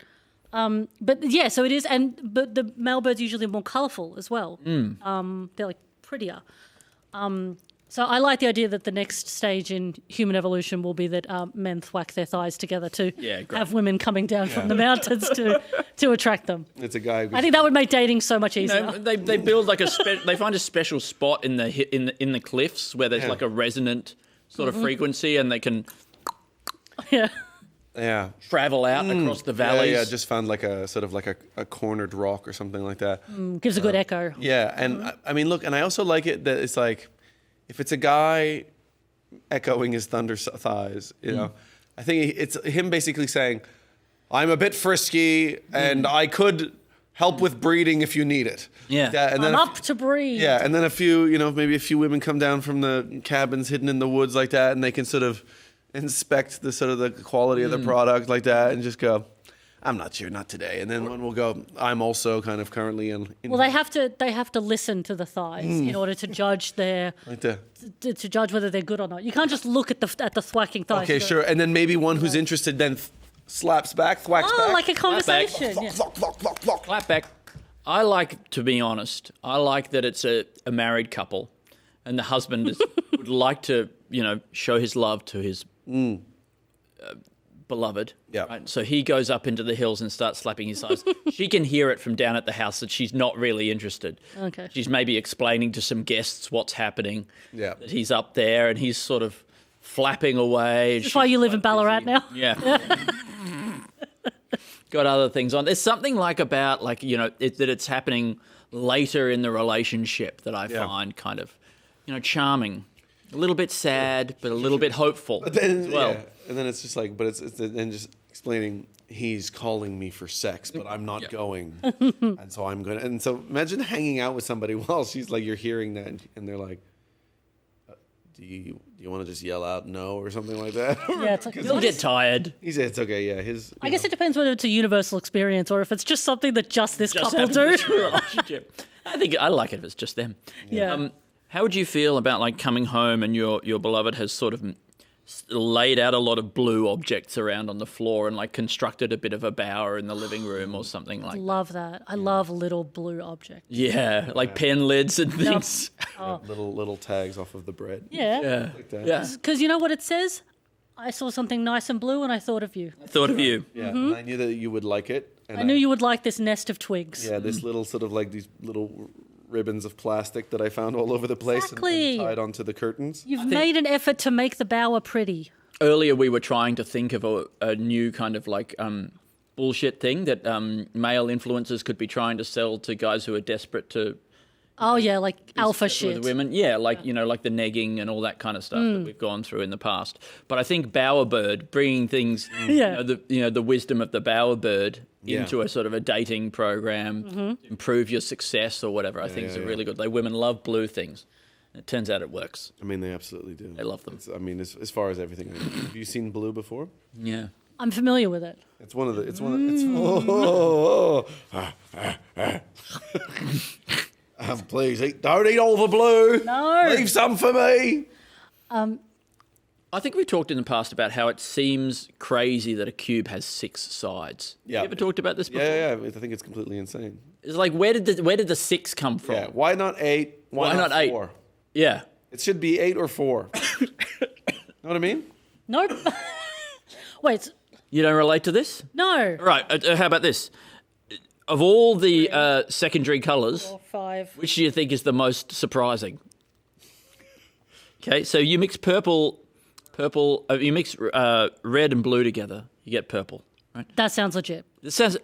But yeah, so it is, but the male birds usually are more colourful as well. They're like prettier. So I like the idea that the next stage in human evolution will be that men thwack their thighs together to have women coming down from the mountains to attract them. It's a guy. I think that would make dating so much easier. No, they build like they find a special spot in the cliffs where there's like a resonant sort of frequency, and they can travel out across the valleys. Yeah, just found like a sort of like a cornered rock or something like that. Gives a good echo. Yeah, and I mean, look, and I also like it that it's like, if it's a guy echoing his thunder thighs, you know, I think it's him basically saying, I'm a bit frisky and I could help with breeding if you need it. Yeah. And then I'm up to breed. Yeah, and then maybe a few women come down from the cabins hidden in the woods like that, and they can sort of inspect the sort of the quality of the product like that and just go, I'm not sure, not today. And then one will go, I'm also kind of currently in well, they have to listen to the thighs in order to judge to judge whether they're good or not. You can't just look at the thwacking thighs. Okay, sure. And then maybe one who's interested then slaps back, thwacks back. Oh, like a conversation. Clap back. I like, to be honest, I like that it's a married couple, and the husband would like to, you know, show his love to his beloved. Yeah. Right? So he goes up into the hills and starts slapping his thighs. She can hear it from down at the house that she's not really interested. Okay. She's maybe explaining to some guests what's happening. Yeah. That he's up there and he's sort of flapping away. That's why you live in Ballarat now. Yeah. Got other things on. There's something about you know, that it's happening later in the relationship that I find kind of, you know, charming. A little bit sad, but a little bit hopeful But then, as well. yeah. And then it's just like, but it's then just explaining, he's calling me for sex, but I'm not going. And so I'm going to, and so imagine hanging out with somebody while she's like, you're hearing that, and they're like, do you want to just yell out no or something like that? Yeah, it's like, He'll get tired. He said, it's okay, yeah. I guess it depends whether it's a universal experience or if it's just something that just this couple do. Relationship. I like it if it's just them. Yeah. How would you feel about like coming home and your beloved has sort of laid out a lot of blue objects around on the floor and like constructed a bit of a bower in the living room or something like that? Love that. I love little blue objects. Yeah, like pen lids and things. Little tags off of the bread. Yeah. Like that. Yeah. Because you know what it says? I saw something nice and blue and I thought of you. Thought of you. Yeah, and I knew that you would like it. And I knew you would like this nest of twigs. Yeah, this little sort of like these little ribbons of plastic that I found all over the place Exactly. and tied onto the curtains. You've made an effort to make the bower pretty. Earlier we were trying to think of a new kind of like bullshit thing that male influencers could be trying to sell to guys who are desperate to Oh yeah, like alpha shit. with women. Yeah, like you know, like the negging and all that kind of stuff that we've gone through in the past. But I think bowerbird, bringing things, the wisdom of the bowerbird into a sort of a dating program, improve your success or whatever. I think is a really good. Like women love blue things. It turns out it works. I mean, they absolutely do. They love them. As far as everything. Have you seen blue before? Yeah. I'm familiar with it. It's one of the. Please don't eat all the blue. No. Leave some for me. I think we talked in the past about how it seems crazy that a cube has 6 sides. Yeah. You ever talked about this before? Yeah. I think it's completely insane. It's like where did the 6 come from? Yeah. Why not 8? Why not 8? 4? Yeah. It should be 8 or 4. Know what I mean? No. Wait. You don't relate to this? No. Right. How about this? Of all the secondary colours, 4, 5. which do you think is the most surprising? Okay, so you mix purple. You mix red and blue together, you get purple. Right? That sounds legit. It sounds.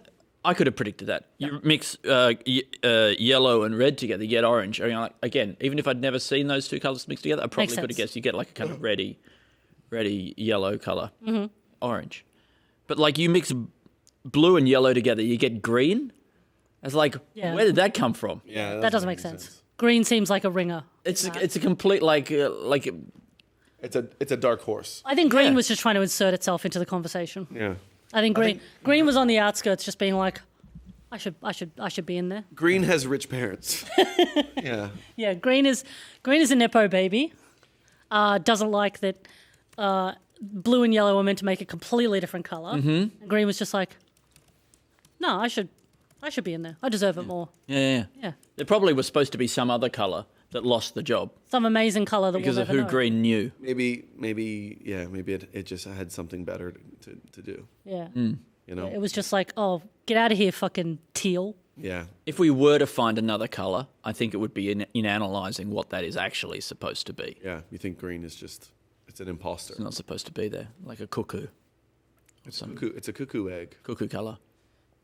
I could have predicted that. You mix yellow and red together, you get orange. I mean, like, again, even if I'd never seen those two colours mixed together, I probably could have guessed you get like a kind of reddy yellow colour, orange. But like you mix blue and yellow together, you get green. It's like, where did that come from? Yeah, that doesn't make sense. Green seems like a ringer. It's a complete like. It's a dark horse. I think green was just trying to insert itself into the conversation. Yeah. I think green was on the outskirts, just being like, I should be in there. Green has rich parents. Yeah. Yeah, green is a nepo baby. Doesn't like that. Blue and yellow are meant to make a completely different color. And green was just like, no, I should be in there. I deserve it more. Yeah. There probably was supposed to be some other color that lost the job Some amazing color that because we'll of never who know. green knew. Maybe it just had something better to do. Yeah. You know? It was just like, oh, get out of here, fucking teal. Yeah. If we were to find another color, I think it would be in analyzing what that is actually supposed to be. Yeah. You think green is it's an imposter. It's not supposed to be there, like a cuckoo. It's a cuckoo egg. Cuckoo color.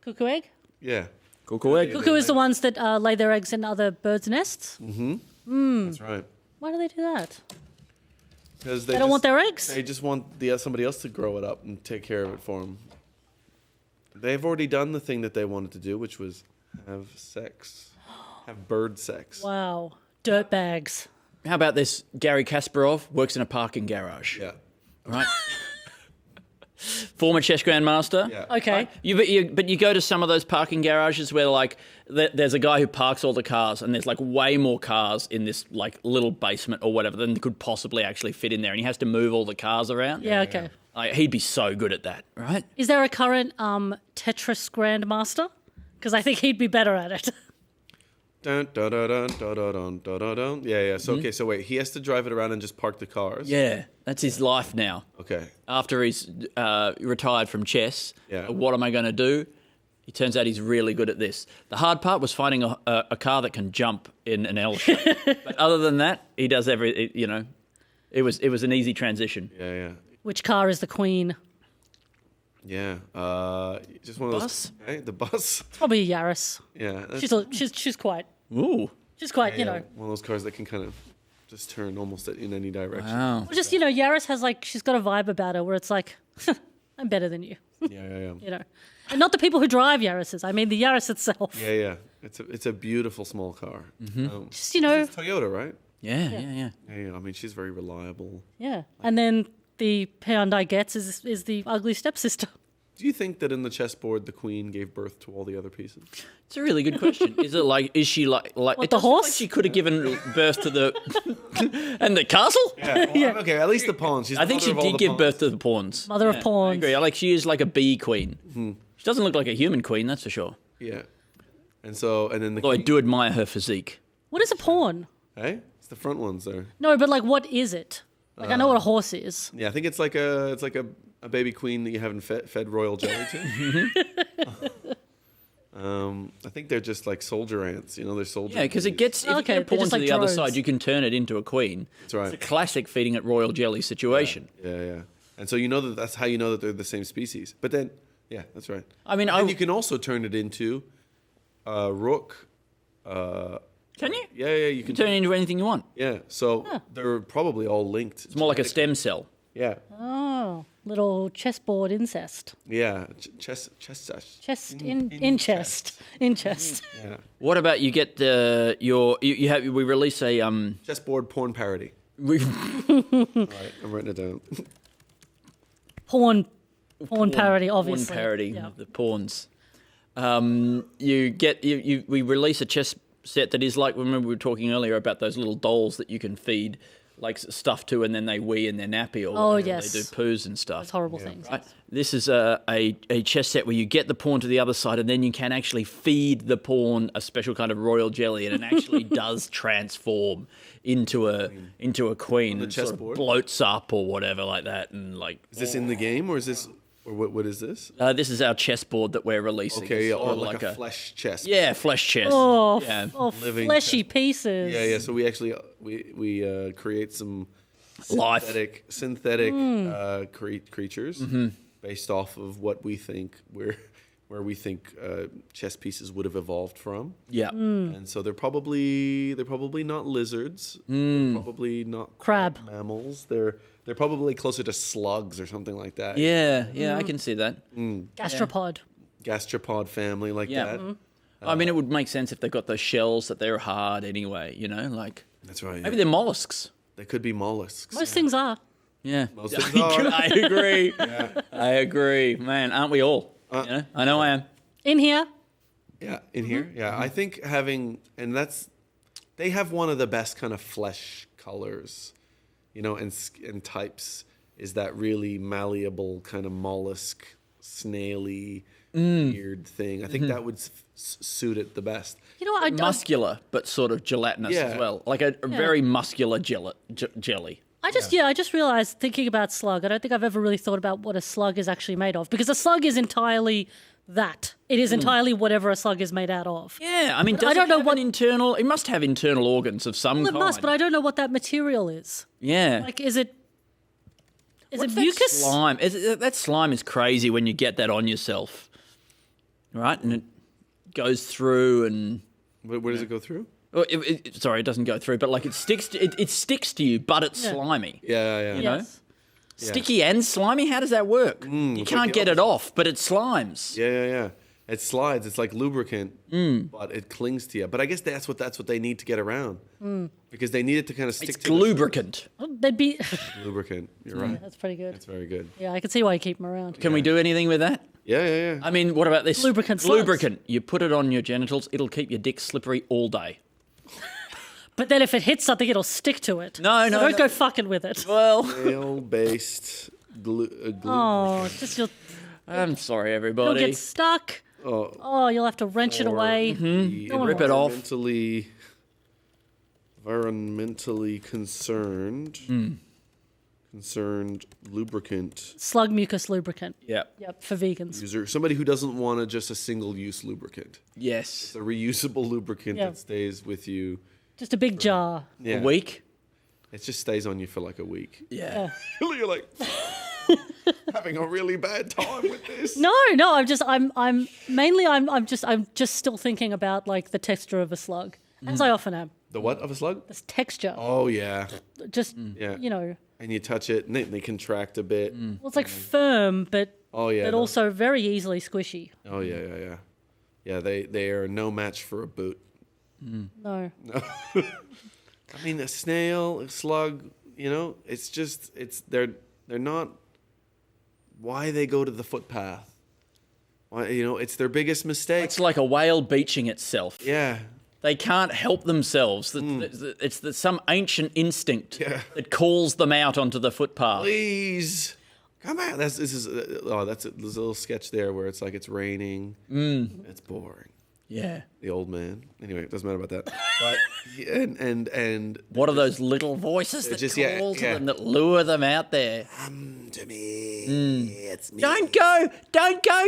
Cuckoo egg? Yeah. Cuckoo egg. Cuckoo is the ones that lay their eggs in other birds' nests? That's right. Why do they do that? Because They don't want their eggs? They just want somebody else to grow it up and take care of it for them. They've already done the thing that they wanted to do, which was have sex, have bird sex. Wow. Dirtbags. How about this? Gary Kasparov works in a parking garage. Yeah. Right? Former chess grandmaster. Yeah. Okay. But you go to some of those parking garages where like there's a guy who parks all the cars and there's like way more cars in this like little basement or whatever than could possibly actually fit in there, and he has to move all the cars around. Yeah, okay. Like, he'd be so good at that, right? Is there a current Tetris grandmaster? Because I think he'd be better at it. Dun, dun, dun, dun, dun, dun, dun, dun, dun. Yeah. So okay, so wait, he has to drive it around and just park the cars. Yeah, that's his life now. Okay. After he's retired from chess, Yeah. what am I going to do? He turns out he's really good at this. The hard part was finding a car that can jump in an L shape. But other than that, he does it was an easy transition. Yeah. Which car is the queen? Yeah. Just one of Bus? those. Right? The bus. It's probably a Yaris. Yeah. She's quite. Ooh. She's quite, One of those cars that can kind of just turn almost in any direction. Wow. Well, just, Yaris has she's got a vibe about her where it's like, I'm better than you. Yeah. And not the people who drive Yarises. I mean the Yaris itself. Yeah. It's a beautiful small car. Just, It's Toyota, right? Yeah. Yeah. I mean, she's very reliable. Yeah. And then the Hyundai Getz is the ugly stepsister. Do you think that in the chessboard the queen gave birth to all the other pieces? It's a really good question. Is she like What, it the doesn't look horse? like she could have given birth to the and the castle? Yeah. Well, okay, at least the pawns. She's I think the she mother of all did the give pawns. birth to the pawns. Mother of pawns. I agree. Like she is like a bee queen. She doesn't look like a human queen, that's for sure. Yeah. And then the Although I do admire her physique. What is a pawn? Hey? It's the front ones there. No, but what is it? I know what a horse is. Yeah, I think it's like a baby queen that you haven't fed royal jelly to. I think they're just like soldier ants. They're soldier. Yeah, because it gets if you get a pawn to the other side, you can turn it into a queen. That's right. It's a classic feeding it royal jelly situation. Yeah. And so that's how you know that they're the same species. But then, yeah, that's right. I mean, and you can also turn it into a rook. Can you? Yeah, you can turn it into anything you want. Yeah, so they're probably all linked. It's more like a stem cell. Yeah. Oh, little chessboard incest. Yeah, chest. Chest in chest. In chest. Yeah. What about you get we release a chessboard porn parody. All right, I'm writing it down. Porn parody, obviously. Porn parody, Yeah. the pawns. We release a chess set that is like, remember we were talking earlier about those little dolls that you can feed like stuff to, and then they wee in their nappy, or Oh, whatever. yes. They do poos and stuff. Those horrible things. Right? This is a chess set where you get the pawn to the other side, and then you can actually feed the pawn a special kind of royal jelly, and it actually does transform into a queen. On the and sort of chessboard? bloats up or whatever like that, and like. Is this in the game, or is this, or what is this? This is our chessboard that we're releasing. Okay, It's yeah, sort or of like a flesh chess. Yeah, flesh chess. Oh, yeah. Living fleshy pieces. Yeah. So we actually we create some Life. synthetic Hmm. creatures Mm-hmm. based off of what we think where we think chess pieces would have evolved from. Yeah. And so they're probably not lizards. They're probably not Crab. mammals. They're probably closer to slugs or something like that. Yeah, I can see that. Gastropod. Gastropod family like Yeah. that. I mean, it would make sense if they've got those shells that they're hard anyway, like. That's right. Maybe they're mollusks. They could be mollusks. Most things are. Yeah. Most things are. I agree. I agree. Man, aren't we all? I know I am. In here. Yeah, in here. Yeah, I think they have one of the best kind of flesh colors, and types is that really malleable kind of mollusk, snaily, weird thing. I think that would suit it the best. You know what? Muscular, but sort of gelatinous as well. Like a very muscular jelly. I just realized, thinking about slug, I don't think I've ever really thought about what a slug is actually made of, because a slug is entirely that. It is entirely whatever a slug is made out of. Yeah, I mean, I don't know what internal. It must have internal organs of some Well, it kind. must, but I don't know what that material is. Yeah. Like, is it What's mucus? That slime. That slime is crazy when you get that on yourself, right? And it goes through and. Where does it go through? Well, sorry, it doesn't go through, but like it sticks to you, but it's slimy. Yeah. You know? Sticky and slimy. How does that work? You can't get it off, but it slimes. Yeah. It slides. It's like lubricant, but it clings to you. But I guess that's what they need to get around, because they need it to kind of stick. It's to lubricant. They'd be lubricant. You're right. That's pretty good. That's very good. Yeah, I can see why you keep them around. Can we do anything with that? Yeah. I mean, what about this? Lubricant slugs. Lubricant. You put it on your genitals, it'll keep your dick slippery all day. But then if it hits something, it'll stick to it. No, Don't go fucking with it. Well, nail-based glue. Oh, just I'm sorry, you'll everybody. get stuck. Oh, you'll have to wrench it away. Don't rip it off. Environmentally concerned lubricant Slug mucus lubricant. Yep. For vegans. user. Somebody who doesn't want just a single-use lubricant. Yes. It's a reusable lubricant Yeah. that stays with you. Just a big jar. Yeah. A week? It just stays on you for like a week. Yeah. You're like having a really bad time with this. No, I'm just still thinking about like the texture of a slug, as I often am. The what of a slug? This texture. Oh yeah. Just Yeah. And you touch it, and they contract a bit. well, it's like firm, but but also very easily squishy. Oh yeah. Yeah, they are no match for a boot. No. I mean, a snail, a slug, they're not. Why they go to the footpath? Why, it's their biggest mistake. It's like a whale beaching itself. Yeah. They can't help themselves. It's some ancient instinct that calls them out onto the footpath. Please come out. That's there's a little sketch there where it's like it's raining. It's boring. Yeah. The old man. Anyway, it doesn't matter about that. But and what are those little voices that call to them, that lure them out there? Come to me. It's me. Don't go,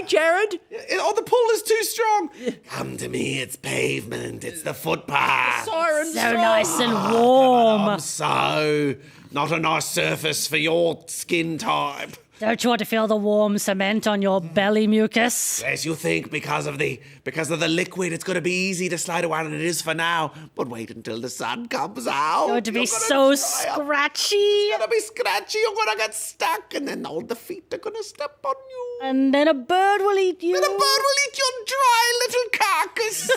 Jared. The pull is too strong. Come to me. It's pavement. It's the footpath. Siren So nice and warm. So not a nice surface for your skin type. Don't you want to feel the warm cement on your belly mucus? Yes, you think because of the liquid, it's going to be easy to slide away, and it is for now. But wait until the sun comes out. It's going to be so scratchy. It's going to be scratchy. You're going to get stuck, and then all the feet are going to step on you. And then a bird will eat you. And a bird will eat your dry little carcass.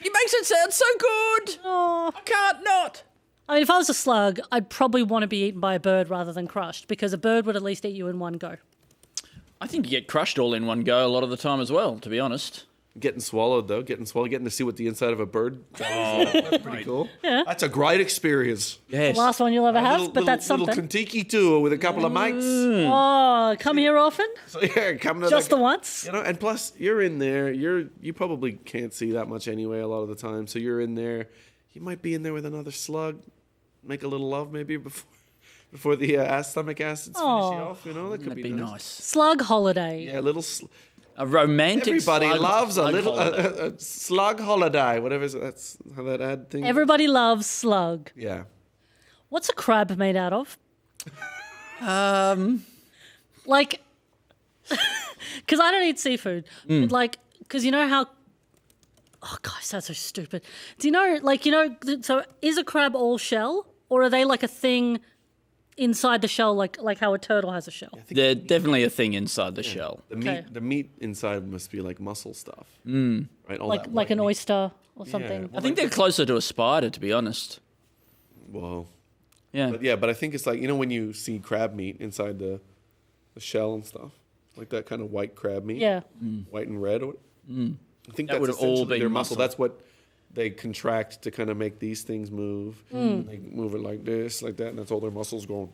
He makes it sound so good. Oh. I can't not. I mean, if I was a slug, I'd probably want to be eaten by a bird rather than crushed, because a bird would at least eat you in one go. I think you get crushed all in one go a lot of the time as well, to be honest. getting swallowed though. Getting to see what the inside of a bird. That's pretty cool. Yeah. That's a great experience. The last one you'll ever have, but that's something. Little Kentucky tour with a couple of mates. Oh, come here often? So yeah, come to Just the once? You know, and plus you're in there. You probably can't see that much anyway a lot of the time. So you're in there. You might be in there with another slug. Make a little love maybe before the stomach acids finish you off. You know, that could be nice. Slug holiday. Yeah, a little. A romantic. Everybody slug, loves slug a little holiday. a slug holiday. Whatever. That's how that ad thing. Everybody loves slug. Yeah. What's a crab made out of? Like, because I don't eat seafood. But like, because you know how. Oh gosh, that's so stupid. Do you know, like, so is a crab all shell, or are they like a thing inside the shell, like how a turtle has a shell? They're definitely a thing inside the shell. The meat inside must be like muscle stuff. Right? All Like that like an meat. oyster or something. I think they're closer to a spider, to be honest. Whoa. Yeah. But I think it's like, when you see crab meat inside the shell and stuff, like that kind of white crab meat. Yeah. White and red. I think That that's would have all essentially been their muscle. That's what they contract to kind of make these things move. And they move it like this, like that, and that's all their muscles going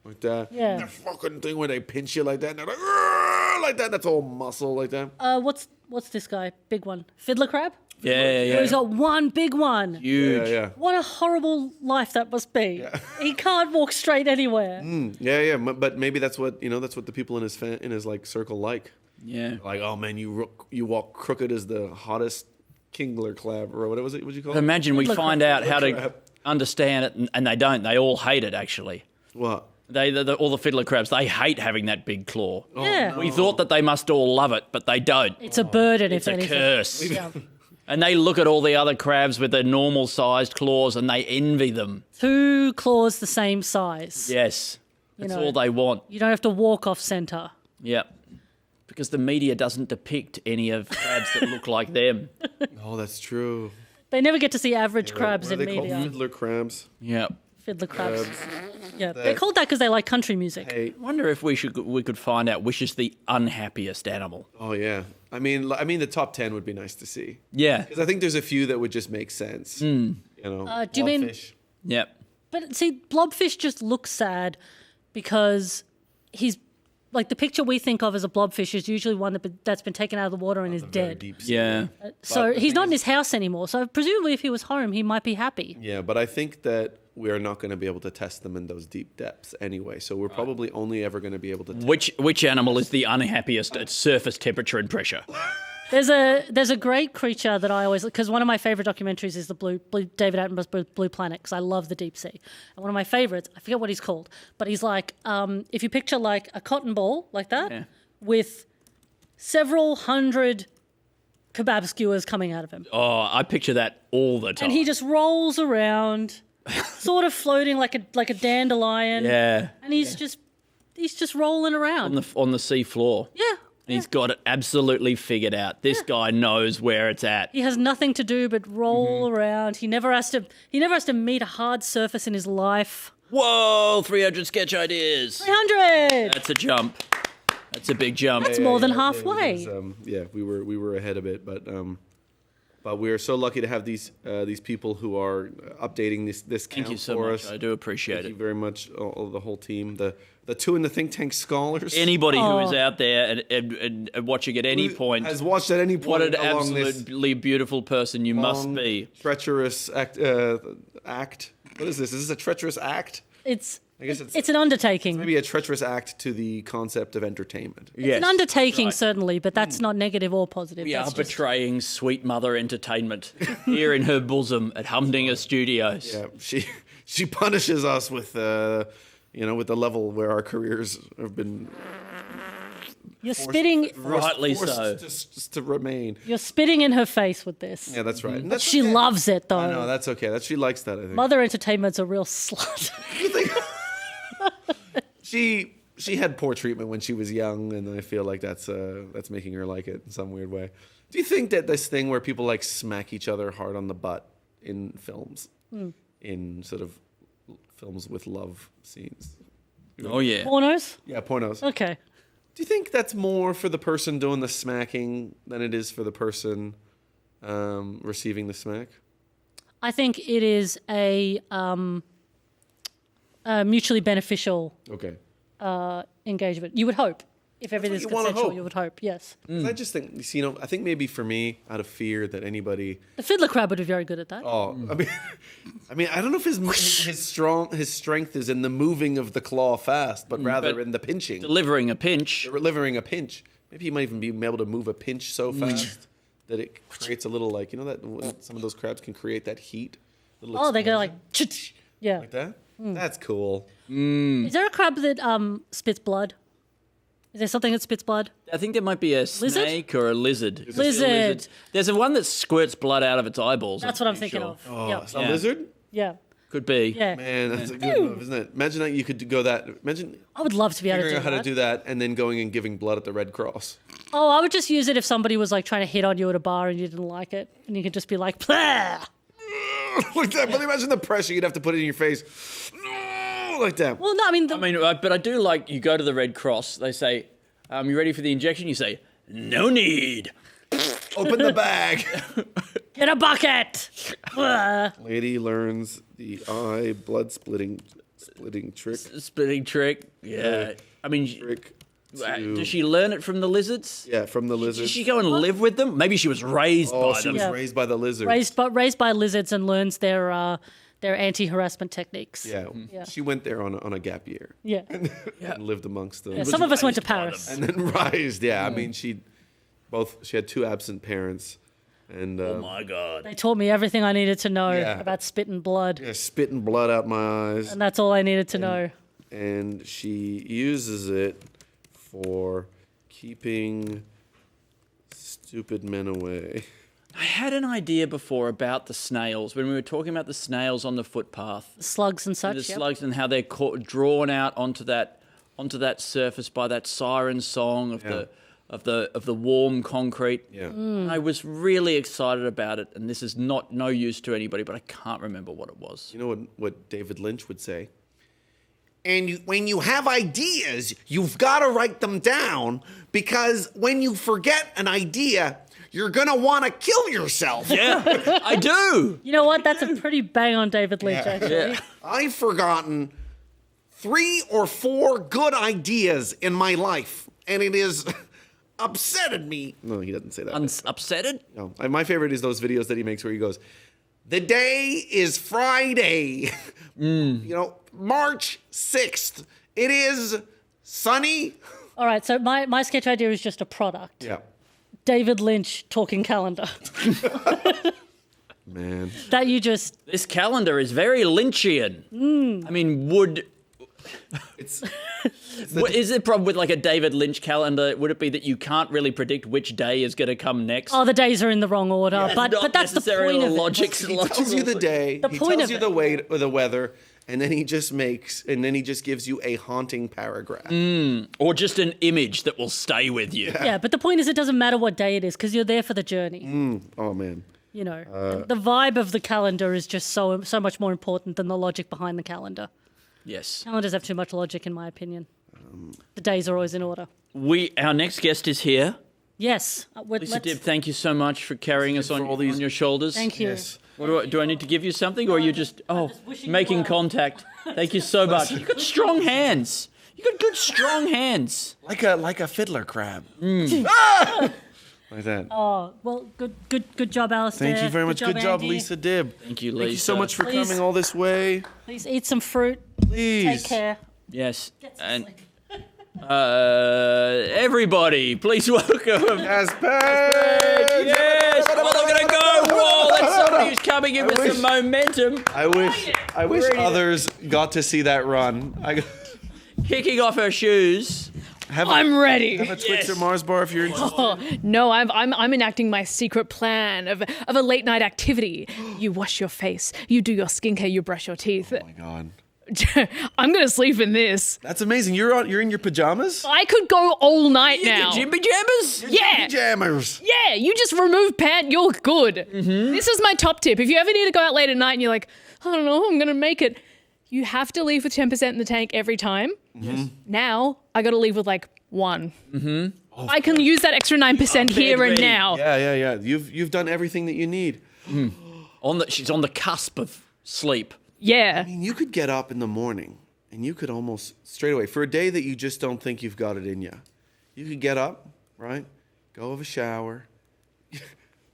like that. Yeah. And that fucking thing where they pinch you like that, and they're like, "Argh!" Like that. That's all muscle like that. What's this guy? Big one. Fiddler crab? Yeah. He's got one big one. Huge. Yeah. What a horrible life that must be. He can't walk straight anywhere. Yeah. But maybe that's what that's what the people in his like circle like. Yeah. Like, oh man, you walk crooked as the hottest kingler crab, or what was it? What'd you call it? Imagine we find out how to crab. understand it, and they don't. They all hate it, actually. What? All the fiddler crabs, they hate having that big claw. Yeah. We thought that they must all love it, but they don't. It's a burden, It's if a anything. curse. Yeah. And they look at all the other crabs with their normal-sized claws, and they envy them. 2 claws the same size. Yes. That's know. all they want. You don't have to walk off centre. Yep. Because the media doesn't depict any of crabs that look like them. Oh, that's true. They never get to see average crabs What are in they media. called? Fiddler crabs. Yep. Fiddler crabs. Yeah, that- they're called that because they like country music. Hey, I wonder if we could find out which is the unhappiest animal. oh yeah. I mean, the top 10 would be nice to see. Yeah. Because I think there's a few that would just make sense. Do you mean- blobfish. Yep. But see, blobfish just looks sad because he's like the picture we think of as a blobfish is usually one that's been taken out of the water and is dead. Deep sea. Yeah. So he's not in his house anymore. So presumably, if he was home, he might be happy. Yeah, but I think that we are not going to be able to test them in those deep depths anyway. So we're probably only ever going to be able to. Which animal is the unhappiest at surface temperature and pressure? There's a great creature that I always, because one of my favorite documentaries is the blue David Attenborough's Blue Planet, because I love the deep sea. And one of my favorites, I forget what he's called, but he's like, if you picture like a cotton ball like that with several hundred kebab skewers coming out of him. Oh, I picture that all the time. And he just rolls around, sort of floating like a dandelion. Yeah. And he's just rolling around. on the sea floor. Yeah. And he's got it absolutely figured out. This guy knows where it's at. He has nothing to do but roll around. He never has to meet a hard surface in his life. Whoa, 300 sketch ideas. 300. That's a jump. That's a big jump. That's more than halfway. We were ahead a bit, but we're so lucky to have these people who are updating this count Thank you so for much. us. I do appreciate Thank it. you very much, all the whole team, the two in the think tank scholars. Anybody who is out there and watching at any point has watched at any point. What an along this absolutely beautiful person you must long, be. treacherous act. What is this? Is this a treacherous act? I guess it's an undertaking. Maybe a treacherous act to the concept of entertainment. It's an undertaking, certainly, but that's not negative or positive. We are That's just- betraying Sweet Mother Entertainment here in her bosom at Humdinger Studios. Yeah, she punishes us with with the level where our careers have been. You're spitting. Rightly so. Just to remain. You're spitting in her face with this. Yeah, that's right. And But that's she okay. loves it, though. I know, that's okay. She likes that, I think. Mother Entertainment's a real slut. She had poor treatment when she was young, and I feel like that's making her like it in some weird way. Do you think that this thing where people like smack each other hard on the butt in films, in sort of films with love scenes? Oh yeah. Pornos? Yeah, pornos. Okay. Do you think that's more for the person doing the smacking than it is for the person receiving the smack? I think it is a mutually beneficial engagement. You would hope. If everything's consensual, you would hope, yes. I just think, I think maybe for me, out of fear that anybody... The fiddler crab would be very good at that. Oh, I mean, I don't know if his strength is in the moving of the claw fast, but rather in the pinching. Delivering a pinch. Maybe he might even be able to move a pinch so fast that it creates a little, like, that some of those crabs can create that heat. Oh, they go like, yeah. Like that? That's cool. Is there a crab that spits blood? Is there something that spits blood? I think there might be a snake or a lizard. Lizard. There's a one that squirts blood out of its eyeballs. That's what I'm thinking of. Oh, a lizard? Yeah. Could be. Yeah. Man, that's a good move, isn't it? Imagine that you could go that. Imagine. I would love to be able to do figuring out how that. to do that and then going and giving blood at the Red Cross. Oh, I would just use it if somebody was like trying to hit on you at a bar and you didn't like it, and you could just be like, "Plah!" Like that. But imagine the pressure you'd have to put in your face. Like that. Well, no, I mean, but I do like you go to the Red Cross. They say, "You ready for the injection?" You say, "No need." Open the bag. Get a bucket. Lady learns the eye blood splitting trick. Splitting trick. Yeah. I mean, does she learn it from the lizards? Yeah, from the lizards. Did she go and live with them? Maybe she was raised by them. She was raised by the lizards. Raised by lizards and learns their anti-harassment techniques. Yeah. She went there on a gap year. Yeah. And lived amongst them. Yeah, some of us went to Paris. And then raised. Yeah, I mean, she had two absent parents. And oh my God. They taught me everything I needed to know about spitting blood. Yeah, spitting blood out my eyes. And that's all I needed to know. And she uses it for keeping stupid men away. I had an idea before about the snails when we were talking about the snails on the footpath, the slugs and such. The slugs and how they're drawn out onto that surface by that siren song of the warm concrete. Yeah. I was really excited about it, and this is no use to anybody, but I can't remember what it was. You know what David Lynch would say? And when you have ideas, you've got to write them down, because when you forget an idea, you're going to want to kill yourself. Yeah, I do. You know what? That's a pretty bang on David Lynch, actually. Yeah. I've forgotten 3 or 4 good ideas in my life, and it is upsetted me. No, he doesn't say that. Upsetted? No. My favorite is those videos that he makes where he goes, "The day is Friday, March 6th. It is sunny." All right, so my sketch idea is just a product. Yeah. David Lynch talking calendar. Man. That you just... This calendar is very Lynchian. I mean, is the problem with like a David Lynch calendar? Would it be that you can't really predict which day is going to come next? Oh, the days are in the wrong order, but that's the point of logic. He tells you the day, he tells you the weather, and then he just gives you a haunting paragraph. Or just an image that will stay with you. Yeah, but the point is it doesn't matter what day it is because you're there for the journey. Oh, man. You know, the vibe of the calendar is just so much more important than the logic behind the calendar. Yes. Calendars have too much logic, in my opinion. The days are always in order. Our next guest is here. Yes. Lisa Dibb, thank you so much for carrying us on your shoulders. Thank you. Yes. Do I need to give you something, or are you just making contact? Thank you so much. You've got strong hands. You got good strong hands. Like a fiddler crab. Like that. Oh, well, good job, Alasdair. Thank you very much. Good job, Andy. Lisa Dibb. Thank you, Lisa. Thank you so much for coming all this way. Please eat some fruit. Please. Take care. Yes. And everybody, please welcome Jess Perkins. Yes. Oh, look at her go. Whoa, that's somebody who's coming in with some momentum. I wish others got to see that run. Kicking off her shoes. I'm ready. Have a Twix or Mars bar if you're interested. Oh, no, I'm enacting my secret plan of a late night activity. You wash your face, you do your skincare, you brush your teeth. Oh my God. I'm gonna sleep in this. That's amazing. You're in your pajamas? I could go all night now. Gym pajamas? Yeah. Pajamas. Yeah, you just remove pant, you're good. This is my top tip. If you ever need to go out late at night and you're like, I don't know, I'm gonna make it. you have to leave with 10% in the tank every time. Yes. Now I got to leave with like 1. Mm-hmm. I can use that extra 9% here and now. Yeah. You've done everything that you need. She's on the cusp of sleep. Yeah. I mean, you could get up in the morning and you could almost straight away for a day that you just don't think you've got it in you. You could get up, right? Go have a shower,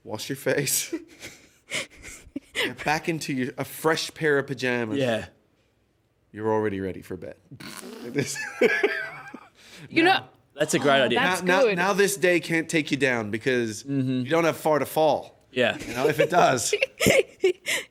wash your face, get back into a fresh pair of pajamas. Yeah. You're already ready for bed. Like this. That's a great idea. That's good. Now this day can't take you down because you don't have far to fall. Yeah. You know, if it does.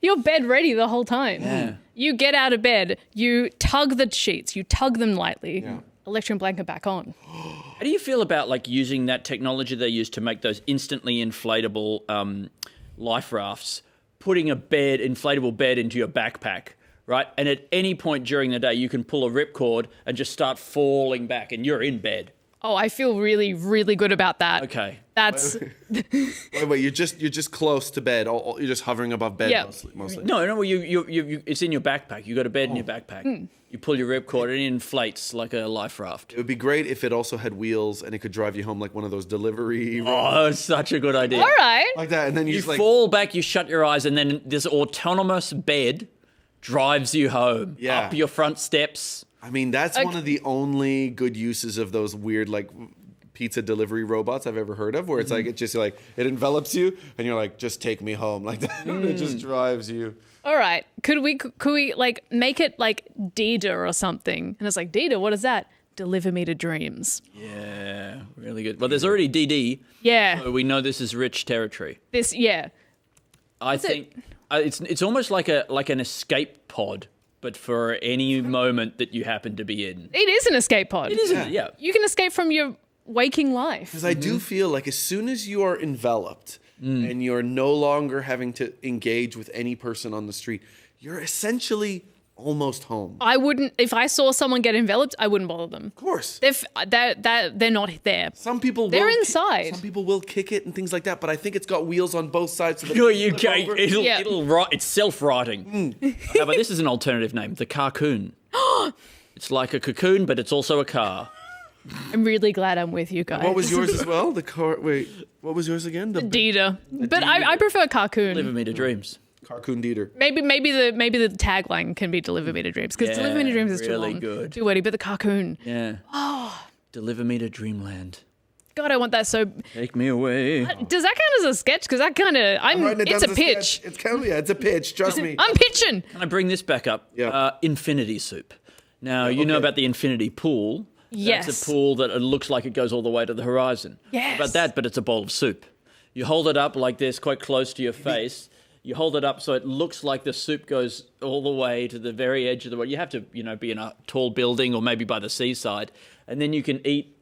You're bed ready the whole time. Yeah. You get out of bed, you tug the sheets, you tug them lightly, electron blanket back on. How do you feel about like using that technology they use to make those instantly inflatable life rafts, putting a inflatable bed into your backpack, right? And at any point during the day, you can pull a ripcord and just start falling back and you're in bed. Oh, I feel really, really good about that. Okay. That's wait, you're just close to bed. You're just hovering above bed mostly. No, you it's in your backpack. You got a bed in your backpack. You pull your ripcord and it inflates like a life raft. It would be great if it also had wheels and it could drive you home like one of those delivery. Oh, such a good idea. All right. Like that, and then you fall back, you shut your eyes, and then this autonomous bed drives you home up your front steps. I mean, that's one of the only good uses of those weird like pizza delivery robots I've ever heard of, where it's like it just like it envelops you and you're like, just take me home like that. It just drives you. all right. Could we like make it like Dida or something? And it's like, Dida, what is that? Deliver me to dreams. Yeah, really good. Well, there's already DD. Yeah. So we know this is rich territory. I think it's almost like an escape pod, but for any moment that you happen to be in. It is an escape pod. It is, yeah. You can escape from your waking life. Because I do feel like as soon as you are enveloped and you're no longer having to engage with any person on the street, you're essentially almost home. I wouldn't, if I saw someone get enveloped, I wouldn't bother them. Of course. They're not there. Some people They're inside. Some people will kick it and things like that, but I think it's got wheels on both sides. So It's self-righting. How about this is an alternative name, the Carcoon. It's like a cocoon, but it's also a car. I'm really glad I'm with you guys. What was yours as well? The car. Wait, what was yours again? The Dida. But I prefer Carcoon. Deliver me to dreams. Carcoon Dieter. Maybe the tagline can be "Deliver me to dreams" because "Deliver me to dreams" is too really long, good. too wordy. But the Carcoon. Yeah. Oh, Deliver me to dreamland. God, I want that so. Take me away. Does that count as a sketch? Because that kind of it's a pitch. It's kind of it's a pitch. Trust me. I'm pitching. Can I bring this back up? Yeah. Infinity soup. Now you know about the infinity pool. Yes. It's a pool that it looks like it goes all the way to the horizon. Yes. About that, but it's a bowl of soup. You hold it up like this, quite close to your face. You hold it up so it looks like the soup goes all the way to the very edge of the world. You have to, be in a tall building or maybe by the seaside, and then you can eat.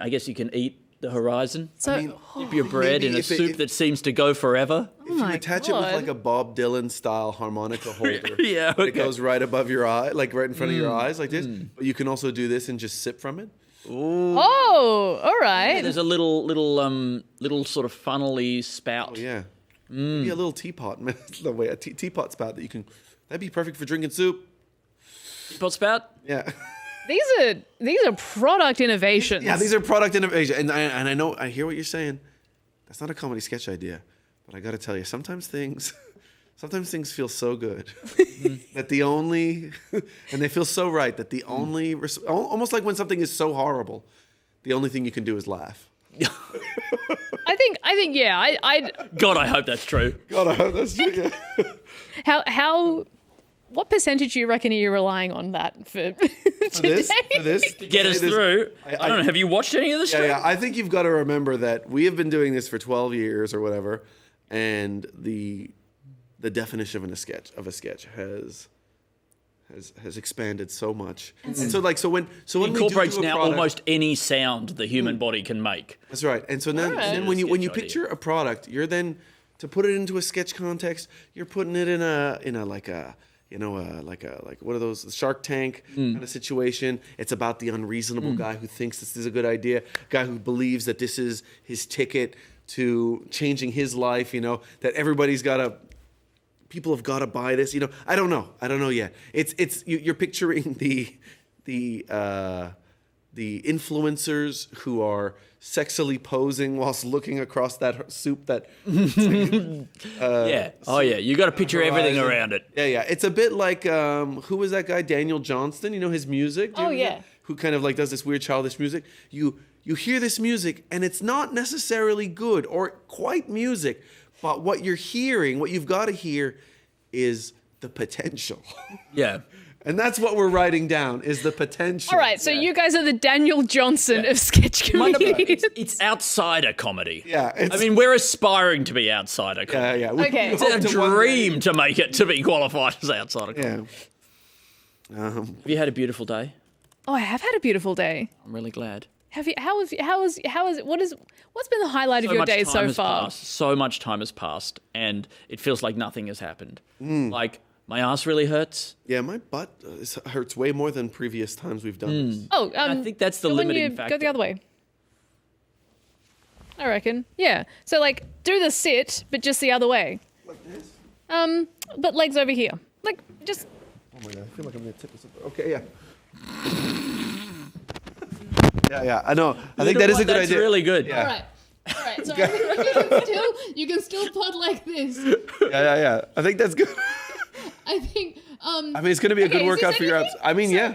I guess you can eat the horizon. So dip your bread in a soup that seems to go forever. If you attach it with like a Bob Dylan style harmonica holder, it goes right above your eye, like right in front of your eyes, like this. But you can also do this and just sip from it. Ooh. Oh, all right. Yeah, there's a little sort of funnely spout. Oh, yeah. Maybe a little teapot, a teapot spout that'd be perfect for drinking soup. Teapot spout? Yeah. These are product innovations. Yeah, these are product innovation. And I know, I hear what you're saying. That's not a comedy sketch idea. But I got to tell you, sometimes things feel so good that and they feel so right that the only, almost like when something is so horrible, the only thing you can do is laugh. I think, yeah. God, I hope that's true. God, I hope that's true. Yeah. What percentage do you reckon are you relying on that for today? For this? To get us through. I don't know. Have you watched any of this? Yeah. I think you've got to remember that we have been doing this for 12 years or whatever, and the definition of a sketch has expanded so much. And so when it incorporates now almost any sound the human body can make. That's right. And so then, and then when you picture a product, you're then to put it into a sketch context, you're putting it in a what are those, Shark Tank kind of situation. It's about the unreasonable guy who thinks this is a good idea, guy who believes that this is his ticket to changing his life, that everybody's got to people have got to buy this. You know, I don't know yet. You're picturing the influencers who are sexily posing whilst looking across that soup that you got to picture everything around it. Yeah. It's a bit like who was that guy, Daniel Johnston? You know his music. Do you know that? Who kind of like does this weird childish music. You hear this music and it's not necessarily good or quite music, but what you're hearing, what you've got to hear, is the potential. Yeah. And that's what we're writing down, is the potential. All right, so you guys are the Daniel Johnson of sketch comedians. It's outsider comedy. Yeah. I mean, we're aspiring to be outsider comedy. Yeah. Okay. It's our dream to make it, to be qualified as outsider comedy. Yeah. Have you had a beautiful day? Oh, I have had a beautiful day. I'm really glad. Have you? What's been the highlight of your day so far? So much time has passed, and it feels like nothing has happened. Like, my ass really hurts. Yeah, my butt hurts way more than previous times we've done this. Oh, I think that's the limiting factor. Go the other way. I reckon. Yeah. So, like, do the sit, but just the other way. Like this? But legs over here. Like, just... Oh my God, I feel like I'm going to tip this up. Okay, yeah. Yeah, I know. I think that is a good idea. That's really good. Yeah. All right. So you can still pod like this. Yeah. I think that's good. I think. I mean, it's going to be a good workout for your abs. I mean, yeah.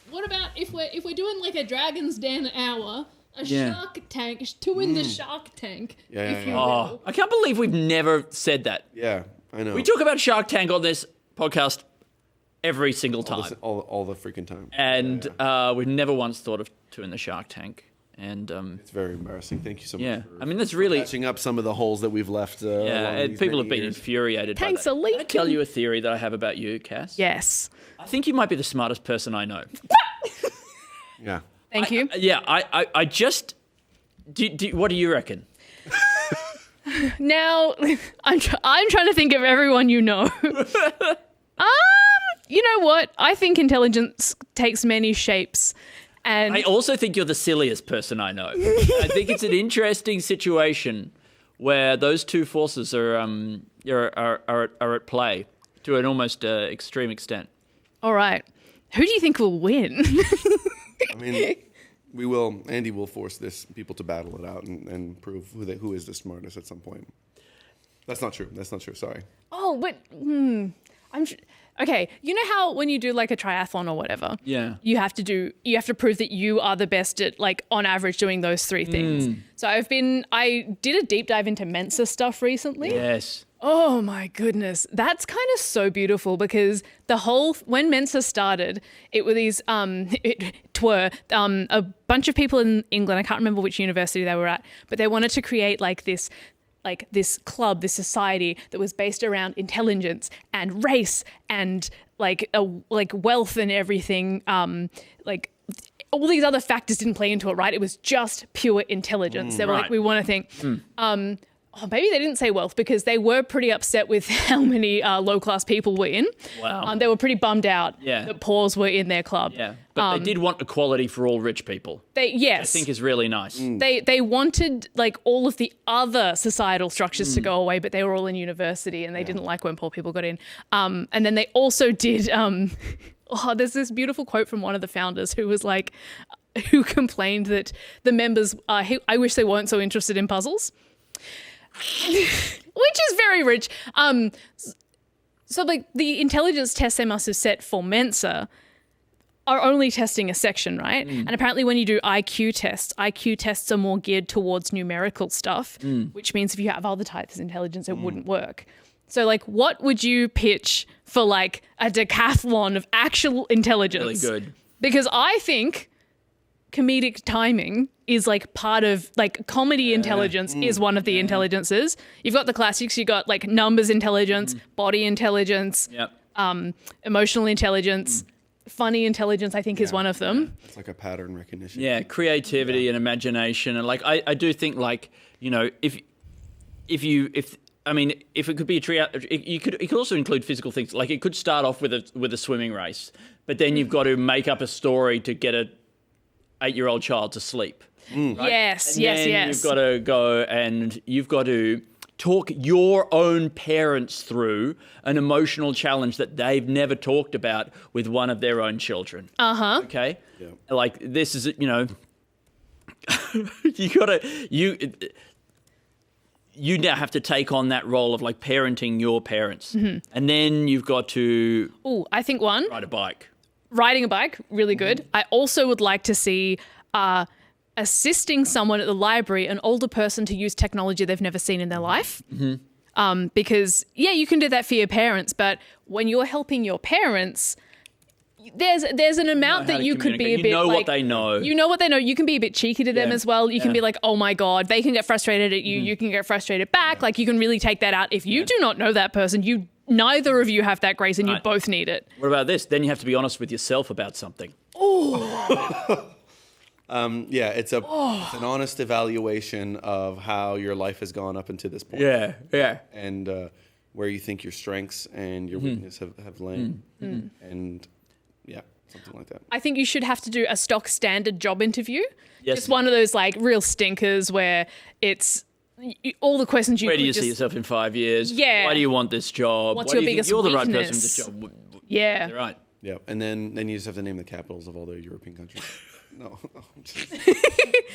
What about if we're doing like a Dragon's Den hour, a Shark Tank, two in the Shark Tank, if you will. I can't believe we've never said that. Yeah, I know. We talk about Shark Tank on this podcast every single time. All the freaking time. And we've never once thought of two in the Shark Tank. And it's very embarrassing. Thank you so much. Yeah, I mean, that's really patching up some of the holes that we've left. And people have been infuriated. Tanks by are that. leaking. Can I tell you a theory that I have about you, Cass? Yes. I think you might be the smartest person I know. Yeah. Thank you. I just. What do you reckon? Now, I'm trying to think of everyone you know. You know what? I think intelligence takes many shapes. And I also think you're the silliest person I know. I think it's an interesting situation where those two forces are at play to an almost extreme extent. All right. Who do you think will win? I mean, Andy will force people to battle it out and prove who is the smartest at some point. That's not true. Sorry. Oh, but okay. You know how when you do like a triathlon or whatever, you have to prove that you are the best at, like, on average doing those three things. So I did a deep dive into Mensa stuff recently. Yes. Oh my goodness. That's kind of so beautiful because when Mensa started, it were these, a bunch of people in England, I can't remember which university they were at, but they wanted to create this club, this society that was based around intelligence and race and like wealth and everything. All these other factors didn't play into it, right? It was just pure intelligence. They were like, we want to think. Maybe they didn't say wealth because they were pretty upset with how many low-class people were in. Wow. They were pretty bummed out that poors were in their club. Yeah, but they did want equality for all rich people. Yes. I think is really nice. They wanted like all of the other societal structures to go away, but they were all in university and they didn't like when poor people got in. And then they also did... there's this beautiful quote from one of the founders who was like... who complained that the members... I wish they weren't so interested in puzzles. Which is very rich. So like the intelligence tests they must have set for Mensa are only testing a section, right? And apparently when you do IQ tests are more geared towards numerical stuff, which means if you have other types of intelligence, it wouldn't work. So like what would you pitch for like a decathlon of actual intelligence? Really good. Because I think comedic timing is like part of like comedy intelligence is one of the intelligences. You've got the classics, you've got like numbers intelligence, body intelligence, emotional intelligence, funny intelligence, I think is one of them. It's like a pattern recognition. Yeah, creativity and imagination. And like I do think like, you know, if it could be a tree, it could also include physical things. Like it could start off with a swimming race, but then you've got to make up a story to get a 8-year-old child to sleep. Right? Yes, and yes, then yes. You've got to go and you've got to talk your own parents through an emotional challenge that they've never talked about with one of their own children. Okay? Yeah. Like, this is, you now have to take on that role of like parenting your parents. And then you've got to I think one. ride a bike. Riding a bike, really good. I also would like to see assisting someone at the library, an older person, to use technology they've never seen in their life. Because, you can do that for your parents, but when you're helping your parents, there's an amount that you could be a bit You know like, what they know. You know what they know. You can be a bit cheeky to them as well. You can be like, oh my God, they can get frustrated at you. You can get frustrated back. Like, you can really take that out. If you do not know that person, neither of you have that grace and you both need it. What about this? Then you have to be honest with yourself about something. It's an honest evaluation of how your life has gone up until this point. Yeah. And where you think your strengths and your weakness have lain. And something like that. I think you should have to do a stock standard job interview. Yes. Just one of those like real stinkers where it's all the questions you Where do could you just, see yourself in 5 years? Yeah. Why do you want this job? What's Why your do you biggest think you're the right person for weakness? this job? Yeah. You're right. Yeah, and then you just have to name the capitals of all the European countries. No.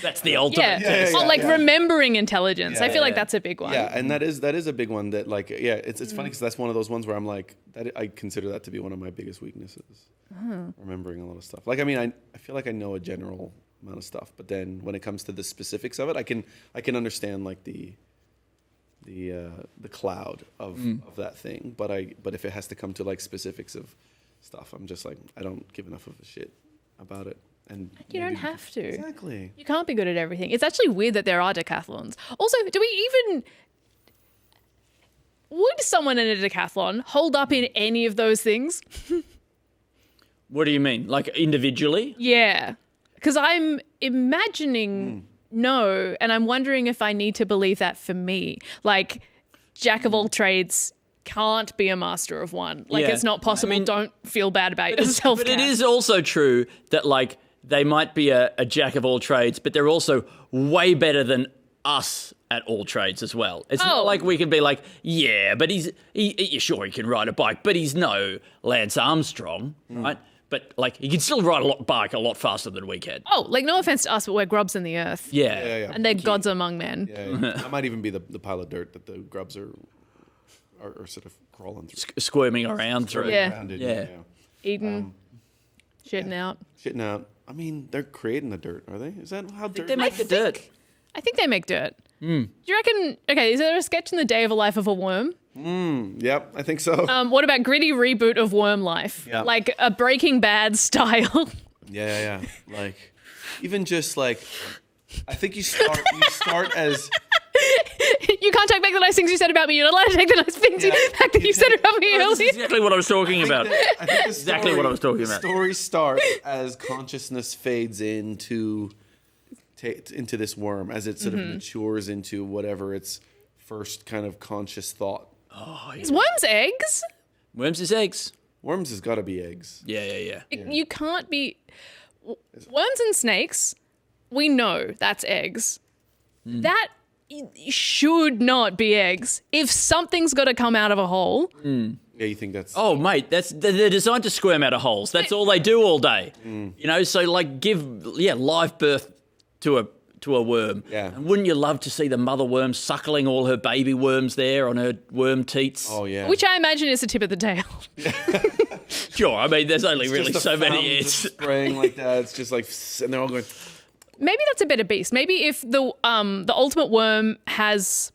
That's the ultimate test. Remembering intelligence. I feel like that's a big one. Yeah, and that is a big one that it's funny because that's one of those ones where I'm like, I consider that to be one of my biggest weaknesses. Remembering a lot of stuff. Like, I mean, I feel like I know a general amount of stuff, but then when it comes to the specifics of it, I can understand like the cloud of that thing. But if it has to come to like specifics of stuff, I'm just like, I don't give enough of a shit about it. And you don't have to. Exactly. You can't be good at everything. It's actually weird that there are decathlons. Also, would someone in a decathlon hold up in any of those things? What do you mean? Like individually? Yeah. Because I'm imagining no, and I'm wondering if I need to believe that for me. Like, jack of all trades can't be a master of one. Like, it's not possible. I mean, don't feel bad about yourself. But it is also true that, like, they might be a jack of all trades, but they're also way better than us at all trades as well. It's not like we can be like, yeah, but sure he can ride a bike, but he's no Lance Armstrong, right? But like he can still ride a bike a lot faster than we can. Oh, like no offense to us, but we're grubs in the earth. Yeah. And they're gods among men. Yeah. I might even be the pile of dirt that the grubs are sort of crawling through. Squirming around through. Yeah. Eating, shitting out. Shitting out. I mean, they're creating the dirt, are they? Is that how dirt? They make the dirt. I think they make dirt. Do you reckon? Okay, is there a sketch in the Day of a Life of a Worm? Yep, I think so. What about gritty reboot of Worm Life? Yep. Like a Breaking Bad style. Yeah. Like, even just like, I think you start as. You can't take back the nice things you said about me. You're not allowed to take the nice things back that you said about me earlier. That's exactly what I was talking about. I think exactly what I was talking about. Stories start as consciousness fades into this worm, as it sort of matures into whatever its first kind of conscious thought. Oh, yeah. Is worms eggs? Worms is eggs. Worms has got to be eggs. Yeah. You can't be. Worms and snakes, we know that's eggs. That should not be eggs. If something's got to come out of a hole. Yeah, you think that's... Oh, mate, they're designed to squirm out of holes. That's all they do all day. You know, so like give live birth to a worm. Yeah. And wouldn't you love to see the mother worm suckling all her baby worms there on her worm teats? Oh, yeah. Which I imagine is the tip of the tail. Sure, I mean, there's only really so many. It's spraying like that. It's just like, and they're all going... Maybe that's a better beast. Maybe if the ultimate worm has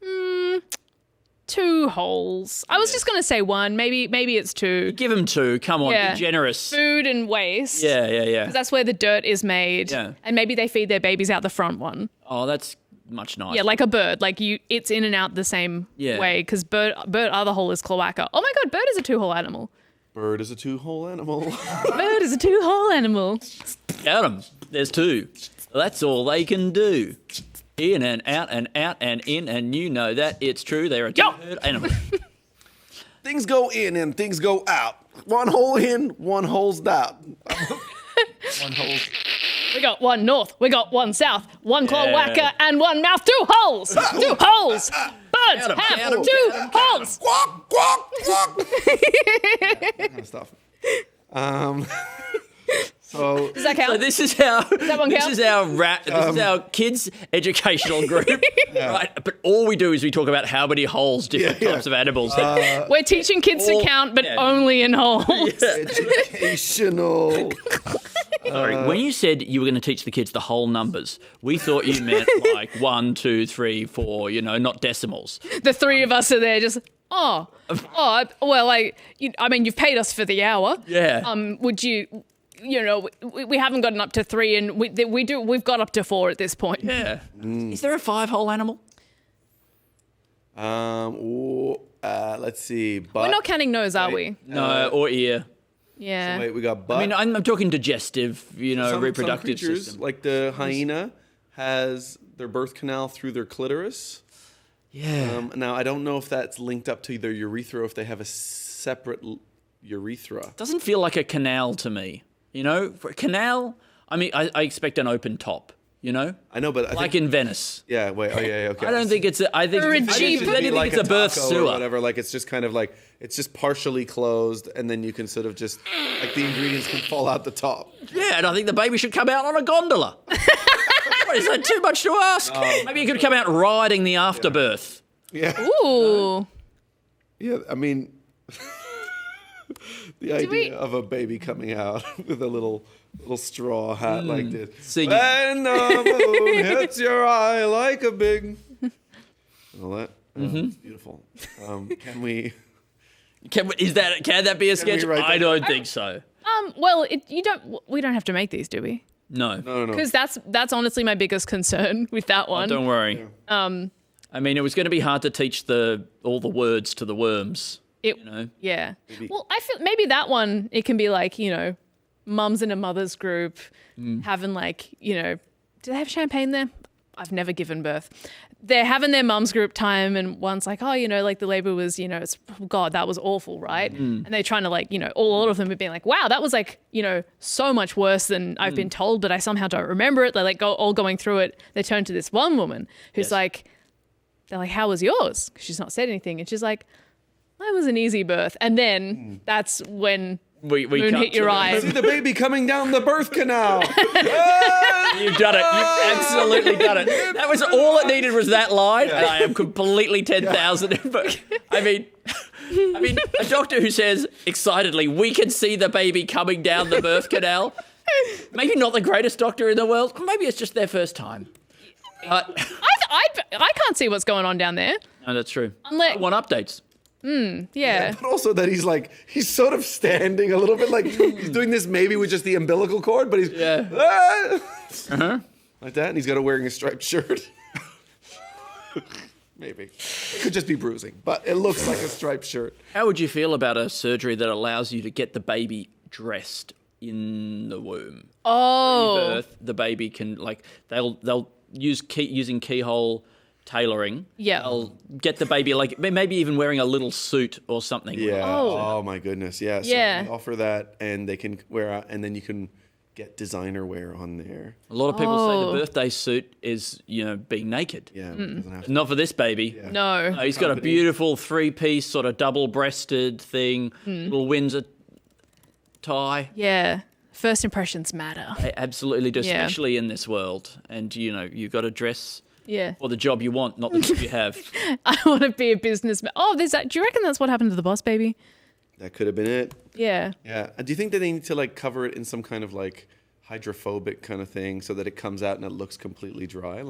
2 holes. I was just going to say 1. Maybe it's 2. Give them 2. Come on, be generous. Food and waste. Yeah. Because that's where the dirt is made. Yeah. And maybe they feed their babies out the front one. Oh, that's much nicer. Yeah, like a bird. Like it's in and out the same way. Because bird other hole is cloaca. Oh my God, bird is a 2-hole animal. Bird is a 2-hole animal. Bird is a 2-hole animal. Count them. There's 2. That's all they can do. In and out and out and in, and you know that it's true. They're a 2-hole animal. Things go in and things go out. 1 hole in, 1 hole's out. 1 hole. We got one north. We got one south. One claw whacker and one mouth. 2 holes. 2 holes. Birds have 2 holes. Quack, quack, quack. That kind of stuff. So does that count? So this is how that one count? This is our kids' educational group, right? But all we do is we talk about how many holes different types of animals. We're teaching kids to count, but only in holes. Educational. Sorry, when you said you were going to teach the kids the whole numbers, we thought you meant like 1, 2, 3, 4. Not decimals. The 3 of us are there just. Well, like, I mean, you've paid us for the hour. Yeah. Would you? We haven't gotten up to 3, and we've got up to 4 at this point. Yeah. Is there a 5-hole animal? Let's see. We're not counting nose, are we? No, or ear. Yeah. So wait, we got butt. I mean, I'm talking digestive, reproductive some creatures, system. like the hyena has their birth canal through their clitoris. Yeah. Now, I don't know if that's linked up to their urethra or if they have a separate urethra. Doesn't feel like a canal to me. For a canal, I mean, I expect an open top. I know, but I like think, in Venice. Yeah. Wait. Oh, yeah. Okay. I don't think it's. I think it's a birth sewer. Or whatever. Like it's just kind of like it's just partially closed, and then you can sort of just like the ingredients can fall out the top. Yeah, and I think the baby should come out on a gondola. What, is that too much to ask? Maybe you could come out riding the afterbirth. Yeah. Ooh. Yeah. I mean, the idea of a baby coming out with a little straw hat like this. Singing. When the moon hits your eye like a big. All that. It's beautiful. Can we? Can that be a sketch? I don't think so. Well, we don't have to make these, do we? No. Because that's honestly my biggest concern with that one. Don't worry. I mean, it was going to be hard to teach all the words to the worms. Yeah. Well, I feel maybe that one, it can be like, mums in a mother's group having like, do they have champagne there? I've never given birth. They're having their mums group time, and one's like, oh, like the labor was, God, that was awful, right? And they're trying to like, a lot of them are being like, wow, that was like, so much worse than I've been told, but I somehow don't remember it. They're like all going through it. They turn to this one woman who's like, they're like, how was yours? Because she's not said anything. And she's like, mine was an easy birth. And then that's when we moon hit your eye. See the baby coming down the birth canal. You've done it. You've absolutely done it. That was all it needed was that line, and I am completely 10,000. But I mean, a doctor who says excitedly, "We can see the baby coming down the birth canal." Maybe not the greatest doctor in the world. Maybe it's just their first time. I can't see what's going on down there. No, that's true. Unless I want updates. Yeah. But also that he's sort of standing a little bit like he's doing this maybe with just the umbilical cord, but he's like that, and he's got to wearing a striped shirt. Maybe. It could just be bruising, but it looks like a striped shirt. How would you feel about a surgery that allows you to get the baby dressed in the womb? Pre-birth, the baby can they'll using keyhole tailoring. Yeah. They'll get the baby maybe even wearing a little suit or something. Yeah. Oh my goodness. Yeah. So yeah. they offer that, and they can wear out, and then you can get designer wear on there. A lot of people say the birthday suit is, being naked. Yeah. Not for this baby. Yeah. No. He's got a beautiful 3-piece sort of double-breasted thing, little Windsor tie. Yeah. First impressions matter. They absolutely do, especially in this world. And, you've got to dress for the job you want, not the job you have. I want to be a businessman. Oh, do you reckon that's what happened to the boss baby? That could have been it. Yeah. Yeah. Do you think that they need to cover it in some kind of hydrophobic kind of thing so that it comes out and it looks completely dry?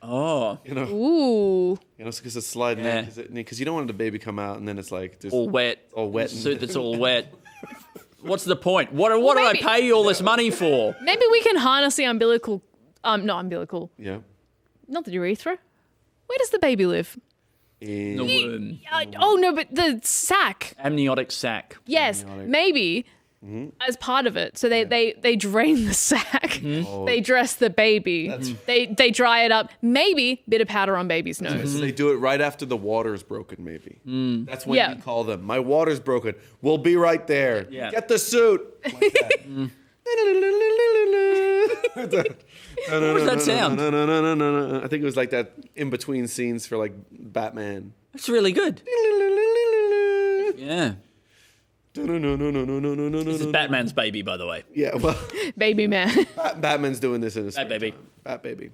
Oh. Ooh. Because it's sliding in. Because you don't want the baby come out and then it's there's all wet. All wet. Suit that's all wet. What's the point? What do I pay you all this money for? Maybe we can harness the umbilical. Not umbilical. Yeah. Not the urethra. Where does the baby live? In the womb. Oh no, but the sac. Amniotic sac. Yes, maybe as part of it. So they drain the sac. They dress the baby. They dry it up. Maybe bit of powder on baby's nose. So they do it right after the water's broken, maybe. That's when you call them. My water's broken. We'll be right there. Yeah. Get the suit. Like that. No, no, What was no, that no, sound? No. I think it was like that in between scenes for like Batman. That's really good. Yeah. This is Batman's baby, by the way. Yeah, well, Baby man. Batman's doing this in his Bat baby. Bat baby.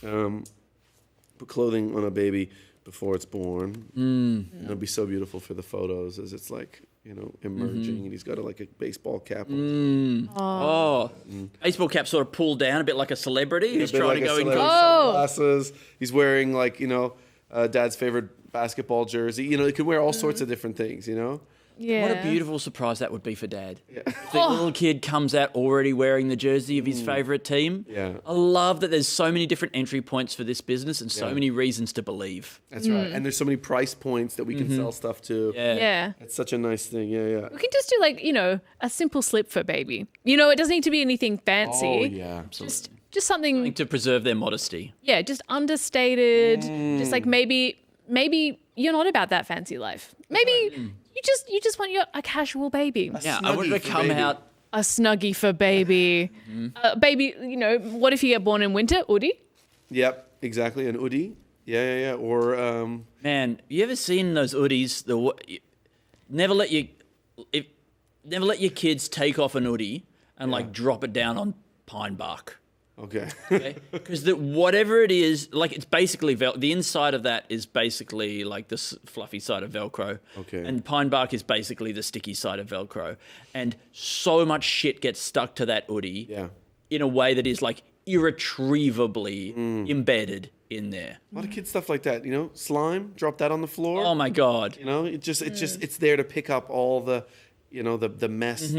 Put clothing on a baby before it's born. It'll be so beautiful for the photos as it's like, emerging, and he's got like a baseball cap on. Baseball cap sort of pulled down, a bit like a celebrity who's A bit trying like to a go in. celebrity, sunglasses. He's wearing like, Dad's favorite basketball jersey. He could wear all sorts of different things, Yeah. What a beautiful surprise that would be for Dad. Yeah. If the little kid comes out already wearing the jersey of his favourite team. Yeah. I love that there's so many different entry points for this business and so many reasons to believe. That's right. And there's so many price points that we can sell stuff to. Yeah. It's such a nice thing. Yeah. We can just do like, a simple slip for baby. It doesn't need to be anything fancy. Oh, yeah. Absolutely. Just something to preserve their modesty. Yeah, just understated. Just like maybe you're not about that fancy life. Maybe you just want a casual baby. I want to come out a snuggie for baby. Baby, what if you get born in winter? Udi? Yep, exactly. An Udi. Yeah. Or man, you ever seen those Udis? Never let your kids take off an Udi and like drop it down on pine bark. Okay. Because whatever it is, like it's basically the inside of that is basically like the fluffy side of Velcro. Okay. And pine bark is basically the sticky side of Velcro. And so much shit gets stuck to that Udi in a way that is like irretrievably embedded in there. A lot of kid stuff like that, slime, drop that on the floor. Oh my God. It's there to pick up all the, the mess,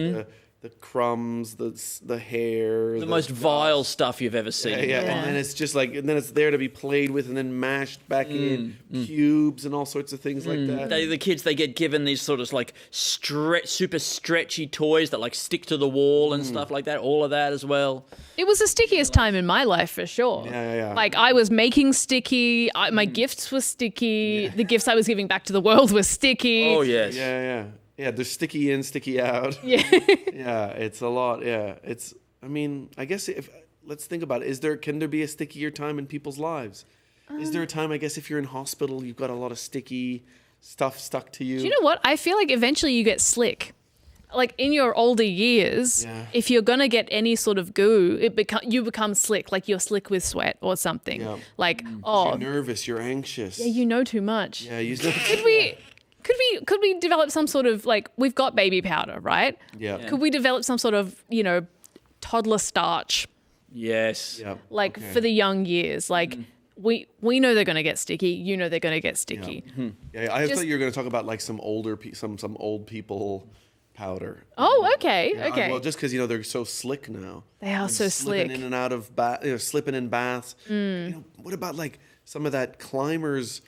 the crumbs, the hair, the most vile stuff you've ever seen. Yeah. And then it's just like, and then it's there to be played with and then mashed back in cubes and all sorts of things like that. The kids, they get given these sort of like super stretchy toys that like stick to the wall and stuff like that. All of that as well. It was the stickiest time in my life for sure. Yeah. Like I was making sticky. My gifts were sticky. The gifts I was giving back to the world were sticky. Oh yes. Yeah. Yeah, there's sticky in, sticky out. Yeah. Yeah, it's a lot. Yeah, I guess let's think about it. Can there be a stickier time in people's lives? Is there a time, I guess, if you're in hospital, you've got a lot of sticky stuff stuck to you? Do you know what? I feel like eventually you get slick. Like in your older years, if you're gonna get any sort of goo, you become slick. Like you're slick with sweat or something. Yeah. Like you're nervous, you're anxious. Yeah, you know too much. Yeah, you. Could we develop some sort of like we've got baby powder, right? Yeah. Could we develop some sort of toddler starch? Yes. Yeah. Like for the young years, like we know they're gonna get sticky. You know they're gonna get sticky. Yeah, I thought you were going to talk about like some older, some old people powder. Oh, okay, Yeah, okay. Well, just because they're so slick now. They are so slipping slick. in and out of slipping in baths. What about like some of that climbers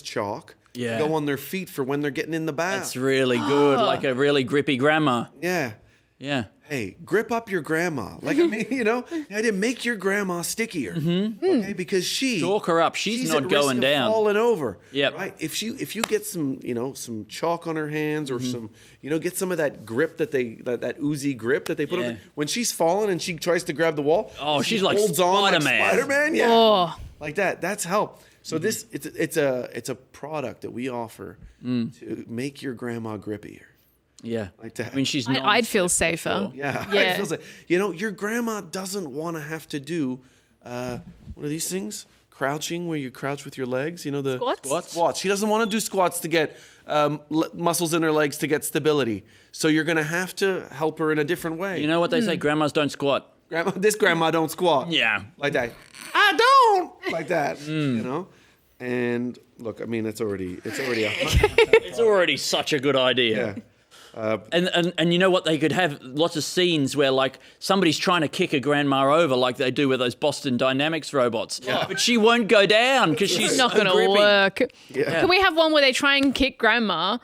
chalk? Yeah. Go on their feet for when they're getting in the bath. That's really good. Like a really grippy grandma. Yeah. Yeah. Hey, grip up your grandma. Like, I mean, I didn't make your grandma stickier. Okay, because Chalk her up. She's not at going risk of down. falling over. Yep. Right? If you get some, some chalk on her hands or some, get some of that grip that oozy grip that they put on. When she's falling and she tries to grab the wall. Oh, she she's like holds on like Spider-Man. Spider-Man, yeah. Oh. Like that. That's help. So this it's a product that we offer to make your grandma grippier. Yeah. Like that. I mean, she's not. I'd feel safer. Yeah. Yeah. It feels like, your grandma doesn't want to have to do what are these things? Crouching, where you crouch with your legs. The squats. She doesn't want to do squats to get muscles in her legs to get stability. So you're going to have to help her in a different way. You know what they say? Grandmas don't squat. This grandma don't squat. Yeah. Like that. I don't like that. And look, I mean, it's already It's already such a good idea. Yeah. And you know what? They could have lots of scenes where like somebody's trying to kick a grandma over like they do with those Boston Dynamics robots. Yeah. But she won't go down because she's not so going to grippy. work. Yeah. Can we have one where they try and kick grandma,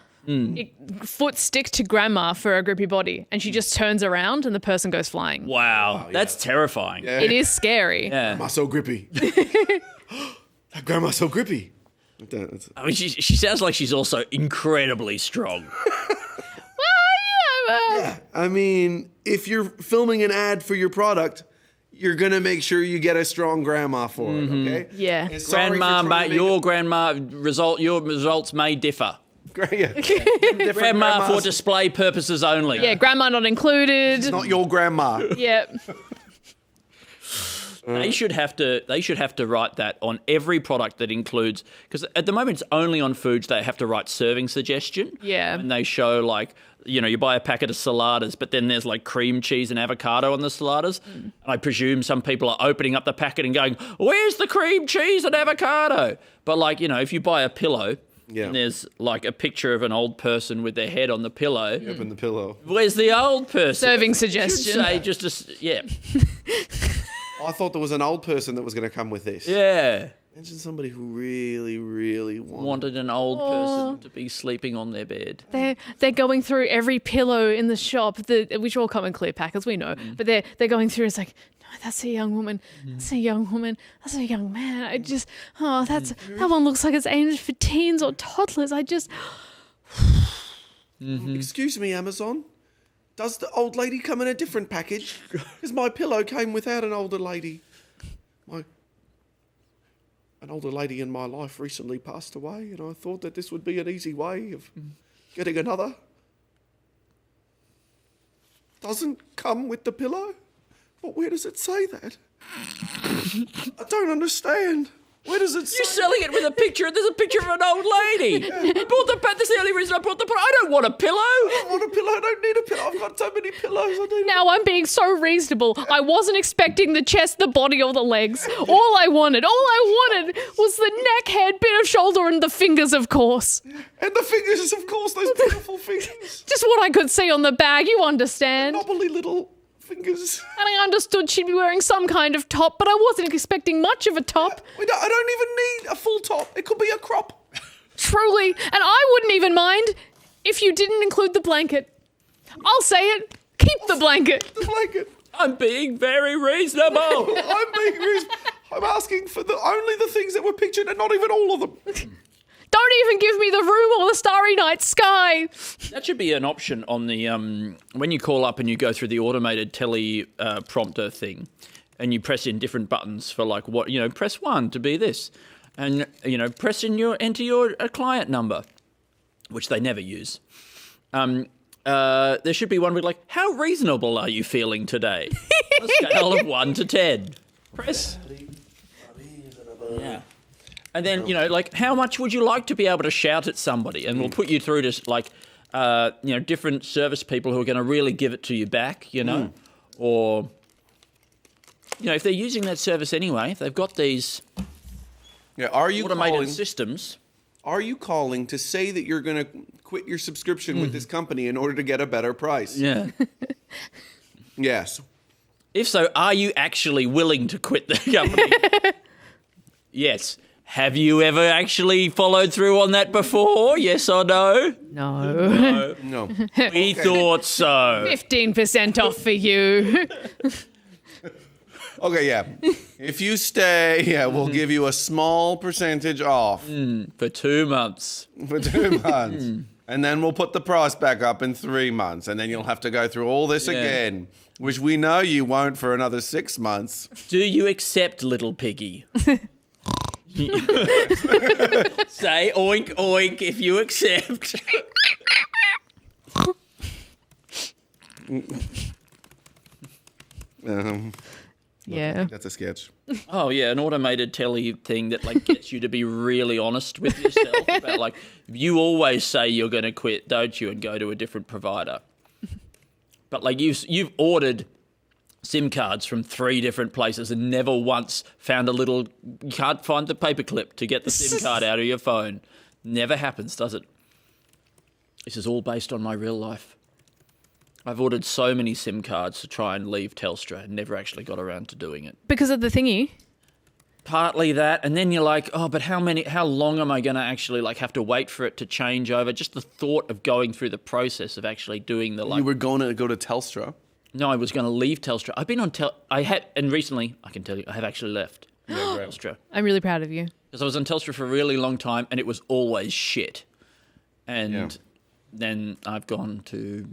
foot stick to grandma for a grippy body, and she just turns around and the person goes flying? Wow. That's terrifying. Yeah. It is scary. Yeah. Grandma's so grippy. That grandma's so grippy. Like that. I mean, she sounds like she's also incredibly strong. Yeah. I mean, if you're filming an ad for your product, you're gonna make sure you get a strong grandma for it. Okay. Yeah. And sorry for Grandma, trying to make your results may differ. Different Grandma for grandmas. display purposes only. Yeah, grandma not included. It's not your grandma. Yep. They should have to write that on every product that includes, because at the moment it's only on foods they have to write serving suggestion. Yeah. And they show like, you buy a packet of saladas, but then there's like cream cheese and avocado on the saladas. And I presume some people are opening up the packet and going, where's the cream cheese and avocado? But like, if you buy a pillow, and there's like a picture of an old person with their head on the pillow. Up in the pillow. Where's the old person? Serving It should suggestion. say just yeah. I thought there was an old person that was going to come with this. Yeah. Imagine somebody who really, really wanted an old person to be sleeping on their bed. They're going through every pillow in the shop, which all come in clear packets, we know. But they're going through. It's like, no, that's a young woman. That's a young woman. That's a young man. That one looks like it's aimed for teens or toddlers. Excuse me, Amazon. Does the old lady come in a different package? Because my pillow came without an older lady. An older lady in my life recently passed away, and I thought that this would be an easy way of getting another. Doesn't come with the pillow? But where does it say that? I don't understand. Where does it say? You're selling it with a picture. There's a picture of an old lady. I bought that's the only reason I bought the pillow. I don't want a pillow. I don't want a pillow. I don't need a pillow. I've got so many pillows. Now I'm being so reasonable. I wasn't expecting the chest, the body, or the legs. All I wanted was the neck, head, bit of shoulder, and the fingers, of course. And the fingers, of course, those beautiful fingers. Just what I could see on the bag, you understand. Knobbly little fingers. And I understood she'd be wearing some kind of top, but I wasn't expecting much of a top. I don't even need a full top. It could be a crop. Truly. And I wouldn't even mind if you didn't include the blanket. I'll say it. Keep the blanket. The blanket. I'm being very reasonable. I'm asking for only the things that were pictured and not even all of them. Don't even give me the room or the starry night sky. That should be an option on the when you call up and you go through the automated teleprompter thing, and you press in different buttons for like what press 1 to be this, and press in enter your client number, which they never use. There should be one with like, how reasonable are you feeling today? On a scale of 1 to 10. Press. Yeah. And then, like, how much would you like to be able to shout at somebody? And we'll put you through to, like, different service people who are going to really give it to you back, Or, if they're using that service anyway, if they've got these automated systems. Are you calling to say that you're going to quit your subscription with this company in order to get a better price? Yeah. Yes. If so, are you actually willing to quit the company? Yes. Have you ever actually followed through on that before? Yes or no? No. No. We thought so. 15% off for you. Okay, yeah. If you stay, we'll give you a small percentage off. For 2 months. For 2 months. And then we'll put the price back up in 3 months. And then you'll have to go through all this again, which we know you won't for another 6 months. Do you accept, little piggy? Say oink oink if you accept. Yeah. That's a sketch. Oh yeah, an automated telly thing that like gets you to be really honest with yourself about like, you always say you're going to quit, don't you, and go to a different provider. But like you've ordered SIM cards from 3 different places and never once found you can't find the paperclip to get the SIM card out of your phone. Never happens, does it? This is all based on my real life. I've ordered so many SIM cards to try and leave Telstra and never actually got around to doing it. Because of the thingy? Partly that, and then you're like, oh, but how long am I going to actually like have to wait for it to change over? Just the thought of going through the process of actually doing the like... You were going to go to Telstra? No, I was going to leave Telstra. I've been on and recently, I can tell you, I have actually left Telstra. I'm really proud of you. Because I was on Telstra for a really long time, and it was always shit. And then I've gone to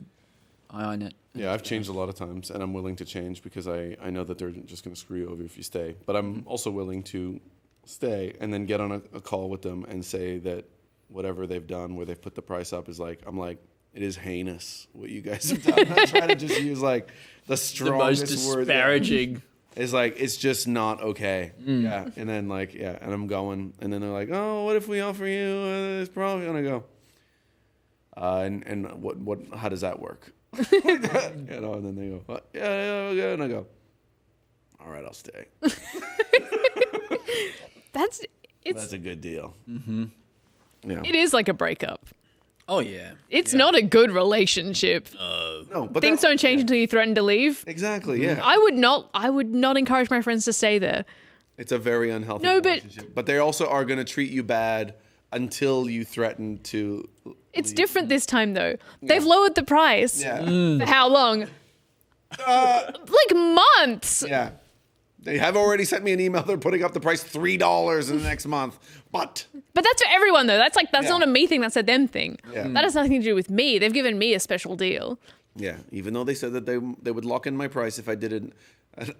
iiNet, Yeah, I've changed a lot of times, and I'm willing to change because I know that they're just going to screw you over if you stay. But I'm also willing to stay and then get on a call with them and say that whatever they've done where they've put the price up is like, I'm like, it is heinous what you guys have done. I try to just use like the strongest the most word. disparaging. It's like, it's just not okay. Yeah. And then like, yeah, and I'm going. And then they're like, oh, what if we offer you this probably? And I go, and what, how does that work? You know, and then they go, what? Yeah, and I go, all right, I'll stay. That's a good deal. Mm-hmm. Yeah. It is like a breakup. Oh yeah. It's not a good relationship. No, but things don't change until you threaten to leave. Exactly. Yeah. I would not encourage my friends to stay there. It's a very unhealthy No, but- relationship. But they also are going to treat you bad until you threaten to. It's different this time though. They've lowered the price. Yeah. For how long? Like months. Yeah. They have already sent me an email. They're putting up the price $3 in the next month. But that's for everyone though. That's Yeah. not a me thing. That's a them thing. Yeah. That has nothing to do with me. They've given me a special deal. yeah, even though they said that they would lock in my price if I did an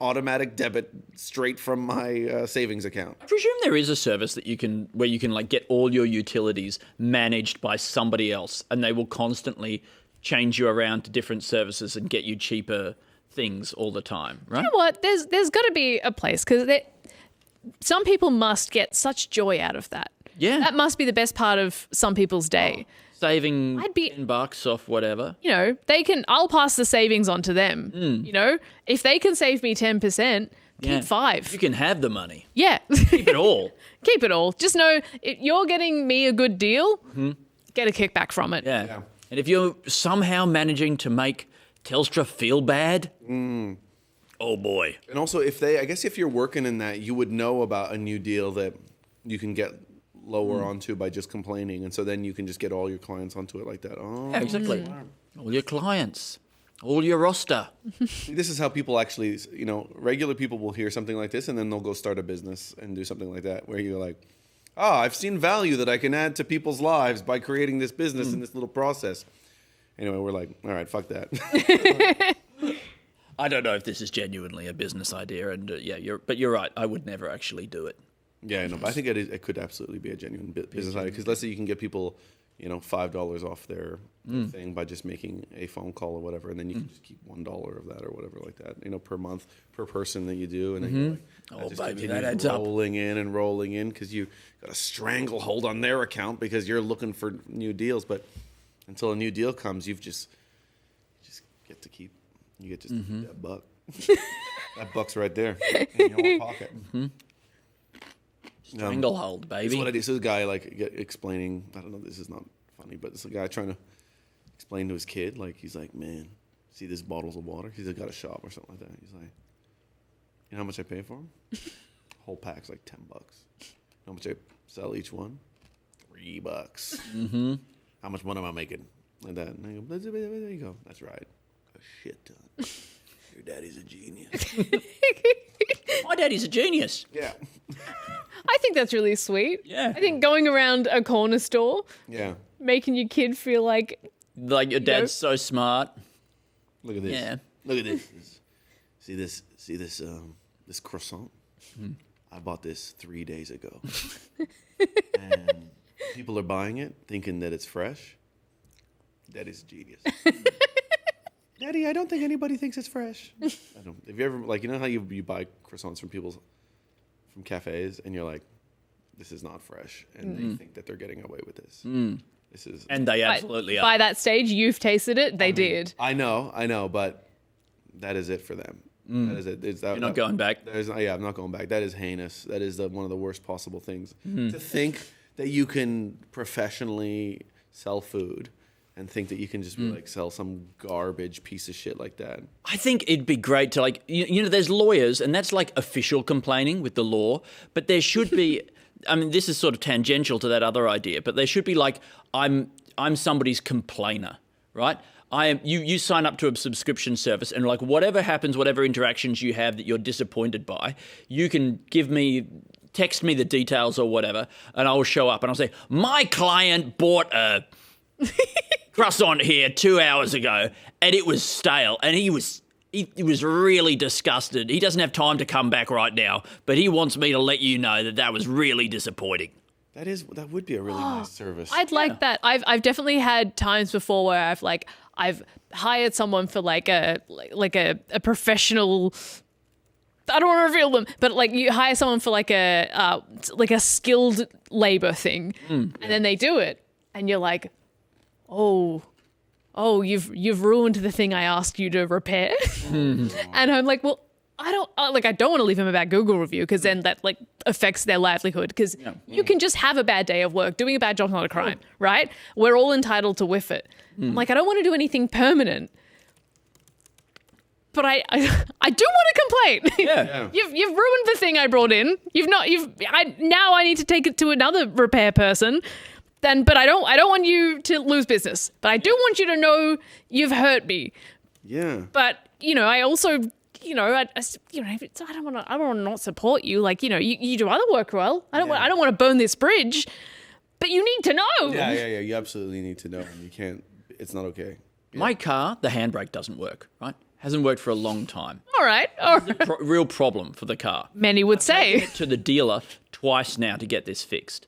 automatic debit straight from my savings account. I presume there is a service that where you can like get all your utilities managed by somebody else, and they will constantly change you around to different services and get you cheaper things all the time, right? You know what? There's got to be a place because some people must get such joy out of that. Yeah. That must be the best part of some people's day. Saving $10 off whatever. You know, I'll pass the savings on to them. You know, if they can save me 10%, keep 5. You can have the money. Yeah. Keep it all. Keep it all. Just know if you're getting me a good deal, get a kickback from it. Yeah. And if you're somehow managing to make Telstra feel bad, oh boy. And also, if you're working in that, you would know about a new deal that you can get lower onto by just complaining. And so then you can just get all your clients onto it like that. Oh, Yeah, exactly. All your clients, all your roster. This is how people actually, regular people will hear something like this and then they'll go start a business and do something like that where you're like, I've seen value that I can add to people's lives by creating this business and this little process. Anyway, we're like, all right, fuck that. I don't know if this is genuinely a business idea, and you're right. I would never actually do it. Yeah, I know, but I think it could absolutely be a genuine business idea because let's say you can get people, $5 off their thing by just making a phone call or whatever, and then you can just keep $1 of that or whatever like that, per month, per person that you do, and then you're like, just baby, continues that adds up. rolling in because you got a stranglehold on their account because you're looking for new deals, but until a new deal comes, you just get to keep. You get just to keep that buck. That buck's right there in your pocket. Stranglehold, baby. This is what I do. So this guy explaining. I don't know. This is not funny, but this guy trying to explain to his kid. He's like, man, see these bottles of water? He's got a shop or something like that. He's like, you know how much I pay for them? Whole pack's like $10. You know how much I sell each one? $3. How much money am I making? Like that. And I go, there you go. That's right. A shit ton. Your daddy's a genius. My daddy's a genius. Yeah. I think that's really sweet. Yeah. I think going around a corner store, making your kid feel like your dad's so smart. Look at this. Yeah. Look at this. See this croissant? I bought this 3 days ago. And people are buying it thinking that it's fresh. Daddy's a genius. Daddy, I don't think anybody thinks it's fresh. I don't. Have you ever how you buy croissants from cafes and you're like, this is not fresh, and they think that they're getting away with this. This is, and they absolutely are. By that stage, you've tasted it. They did. I know, but that is it for them. That is it. You're not going back. I'm not going back. That is heinous. That is one of the worst possible things. To think that you can professionally sell food and think that you can just sell some garbage piece of shit like that. I think it'd be great to there's lawyers, and that's official complaining with the law, but there should be, this is sort of tangential to that other idea, but there should be I'm somebody's complainer, right? You sign up to a subscription service, and whatever happens, whatever interactions you have that you're disappointed by, you can text me the details or whatever, and I'll show up and I'll say, my client bought a croissant here 2 hours ago, and it was stale, and he was really disgusted. He doesn't have time to come back right now, but he wants me to let you know that was really disappointing. That would be a really nice service. I'd like that. I've definitely had times before where I've hired someone for like a professional. I don't want to reveal them, but like you hire someone for like a skilled labor thing, and then they do it, and you're like, oh, you've ruined the thing I asked you to repair, and I'm like, well, I don't want to leave him a bad Google review because then that like affects their livelihood because you can just have a bad day of work. Doing a bad job's not a crime, right? We're all entitled to whiff it. I'm like, I don't want to do anything permanent. But I do want to complain. Yeah. You've ruined the thing I brought in. Now I need to take it to another repair person. But I don't want you to lose business. But I do want you to know you've hurt me. Yeah. But I also I don't want to not support you. Like you do other work well. I don't want to burn this bridge. But you need to know. Yeah. You absolutely need to know. You can't. It's not okay. Yeah. My car, the handbrake doesn't work. Right. Hasn't worked for a long time. All right. Real problem for the car. Many would say. I've taken it to the dealer twice now to get this fixed.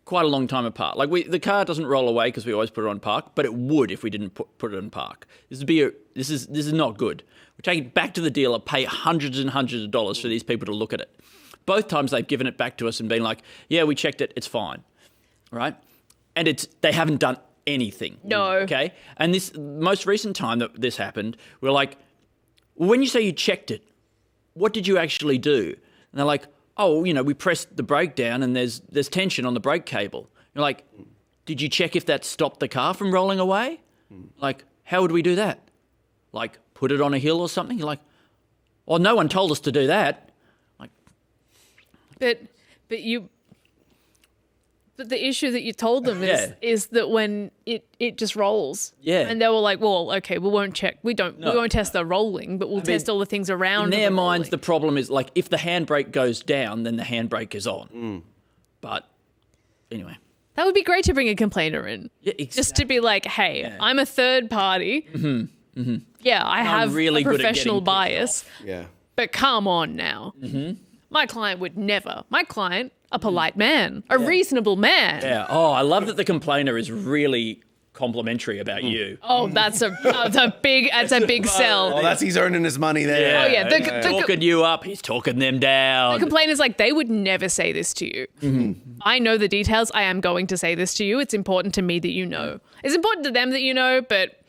Quite a long time apart. Like the car doesn't roll away because we always put it on park, but it would if we didn't put it in park. This is not good. We take it back to the dealer, pay hundreds and hundreds of dollars for these people to look at it. Both times they've given it back to us and been like, "Yeah, we checked it. It's fine." Right? And they haven't done anything. No. Okay. And this most recent time that this happened, we're like, well, when you say you checked it, what did you actually do? And they're like, oh, we pressed the brake down and there's tension on the brake cable. You're like, did you check if that stopped the car from rolling away? Like, how would we do that? Like, put it on a hill or something? You're like, well, no one told us to do that. Like, But the issue that you told them is that when it just rolls. Yeah. And they were like, well, okay, we won't check. We won't test the rolling, but we'll test all the things around. In their minds, the problem is like if the handbrake goes down, then the handbrake is on. But anyway. That would be great to bring a complainer in. Yeah, exactly. Just to be like, hey, I'm a third party. Yeah, I have really a professional bias. Yeah. But come on now. My client would never. My client, a polite man, a reasonable man. Yeah. Oh, I love that the complainer is really complimentary about you. Oh, that's a big sell. Oh, he's earning his money there. Oh yeah, He's talking you up. He's talking them down. The complainer's like, they would never say this to you. I know the details. I am going to say this to you. It's important to me that you know. It's important to them that you know, but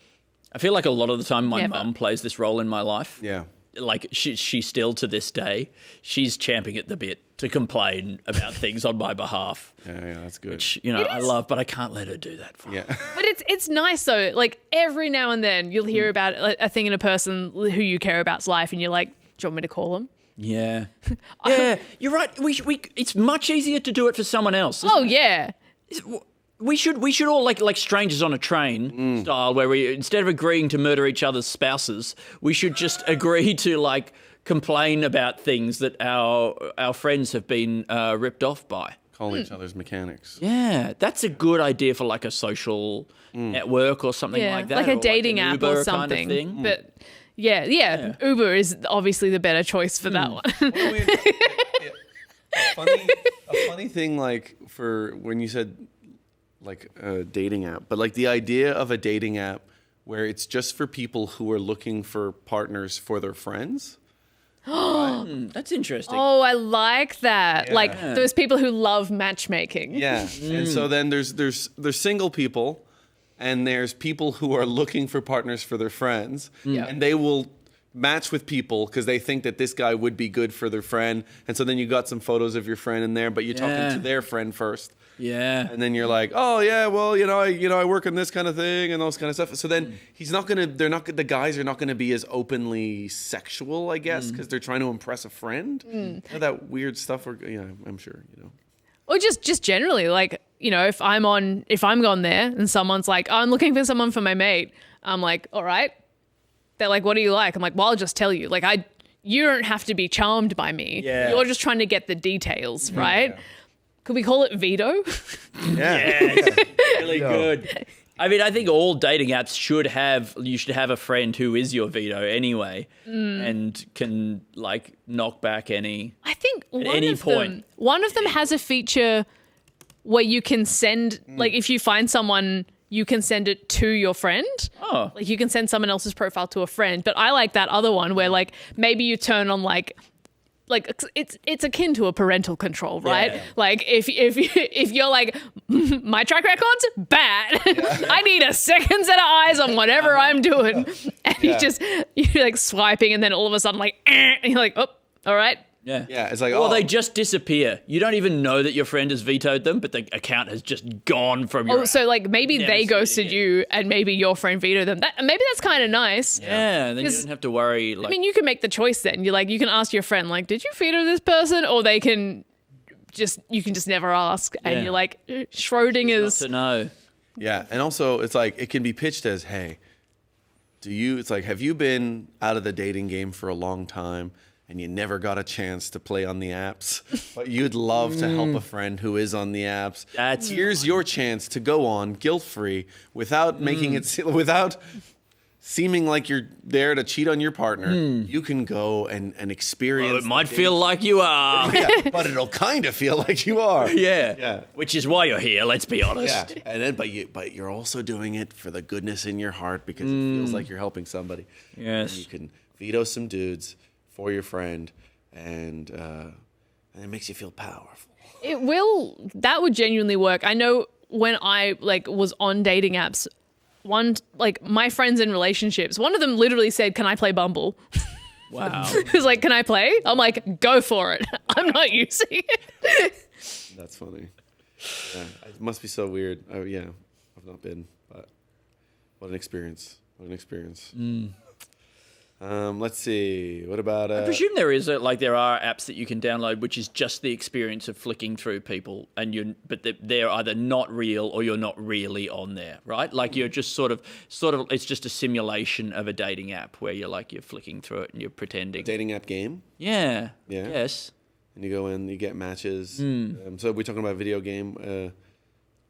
I feel like a lot of the time my mum plays this role in my life. Yeah. Like she still to this day, she's champing at the bit to complain about things on my behalf. Yeah, that's good. Which, I love, but I can't let her do that for me. But it's nice though. Like every now and then you'll hear about a thing in a person who you care about's life and you're like, do you want me to call them? Yeah. Yeah, you're right. It's much easier to do it for someone else. Oh yeah. We should all like strangers on a train style where we instead of agreeing to murder each other's spouses, we should just agree to like complain about things that our friends have been ripped off by. Call each other's mechanics. Yeah, that's a good idea for like a social network or something like that. Like a or dating like an app Uber or something. Kind of thing. But yeah, Uber is obviously the better choice for that one. A funny thing, like for when you said like a dating app, but like the idea of a dating app where it's just for people who are looking for partners for their friends. That's interesting. Oh, I like that. Yeah. Like those people who love matchmaking. Yeah. And so then there's single people and there's people who are looking for partners for their friends. Yeah. And they will match with people because they think that this guy would be good for their friend. And so then you got some photos of your friend in there, but you're talking to their friend first. Yeah. And then you're like, oh yeah, well, I work on this kind of thing and those kind of stuff. So then the guys are not gonna be as openly sexual, I guess, because they're trying to impress a friend. That weird stuff. I'm sure, Or just generally, like, if I'm gone there and someone's like, oh, I'm looking for someone for my mate, I'm like, all right. They're like, what do you like? I'm like, well, I'll just tell you. Like, you don't have to be charmed by me. Yeah. You're just trying to get the details, right? Yeah. Could we call it veto? Yeah. Really good. I mean, I think all dating apps should have a friend who is your veto anyway, and can like knock back any. I think at any point. One of them has a feature where you can send, like, if you find someone, you can send it to your friend. Oh. Like, you can send someone else's profile to a friend. But I like that other one where, like, maybe you turn on, like it's akin to a parental control, right? Yeah. Like, if you're like, my track record's bad. I need a second set of eyes on whatever I'm doing. And you're like swiping, and then all of a sudden, like, and you're like, oh, all right. Yeah. Yeah, it's like, or they just disappear. You don't even know that your friend has vetoed them, but the account has just gone from your. Oh, so like maybe Never they seen ghosted you, and maybe your friend vetoed them. Maybe that's kind of nice. Yeah, and then you don't have to worry. Like, I mean, you can make the choice then. You can ask your friend, like, did you veto this person? Or you can just never ask, and you're like, Schrodinger's. Not to know. Yeah, and also it's like it can be pitched as, hey, it's like, have you been out of the dating game for a long time? And you never got a chance to play on the apps, but you'd love to help a friend who is on the apps. Here's your chance to go on guilt-free without making without seeming like you're there to cheat on your partner. You can go and experience. Well, it might feel like you are, but it'll kind of feel like you are. Yeah. Which is why you're here. Let's be honest. Yeah, and then but you're also doing it for the goodness in your heart because it feels like you're helping somebody. Yes, and you can veto some dudes for your friend, and it makes you feel powerful. That would genuinely work. I know when I was on dating apps, my friends in relationships, one of them literally said, "Can I play Bumble?" Wow. He was like, "Can I play?" I'm like, "Go for it." I'm not using it. That's funny. Yeah, it must be so weird. Oh yeah, I've not been, but what an experience. Let's see. What about? I presume there are apps that you can download, which is just the experience of flicking through people, but they're either not real or you're not really on there, right? Like you're just sort of. It's just a simulation of a dating app where you're flicking through it and you're pretending. A dating app game. Yeah. Yeah. Yes. And you go in, you get matches. So we're talking about video game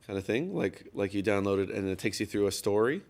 kind of thing, like you download it and it takes you through a story.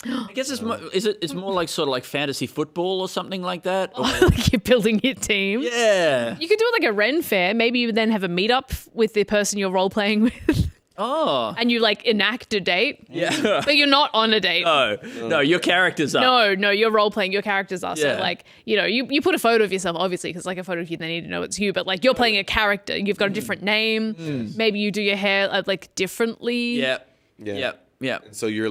I guess it's more like sort of like fantasy football or something like that. Like you're building your team. Yeah. You could do it like a Ren fair. Maybe you would then have a meetup with the person you're role playing with. Oh. And you enact a date. Yeah. But you're not on a date. No, your characters are. No, you're role playing. Your characters are. Yeah. So you put a photo of yourself, obviously, because a photo of you, they need to know it's you. But you're playing a character. You've got a different name. Maybe you do your hair differently. Yeah. And so you're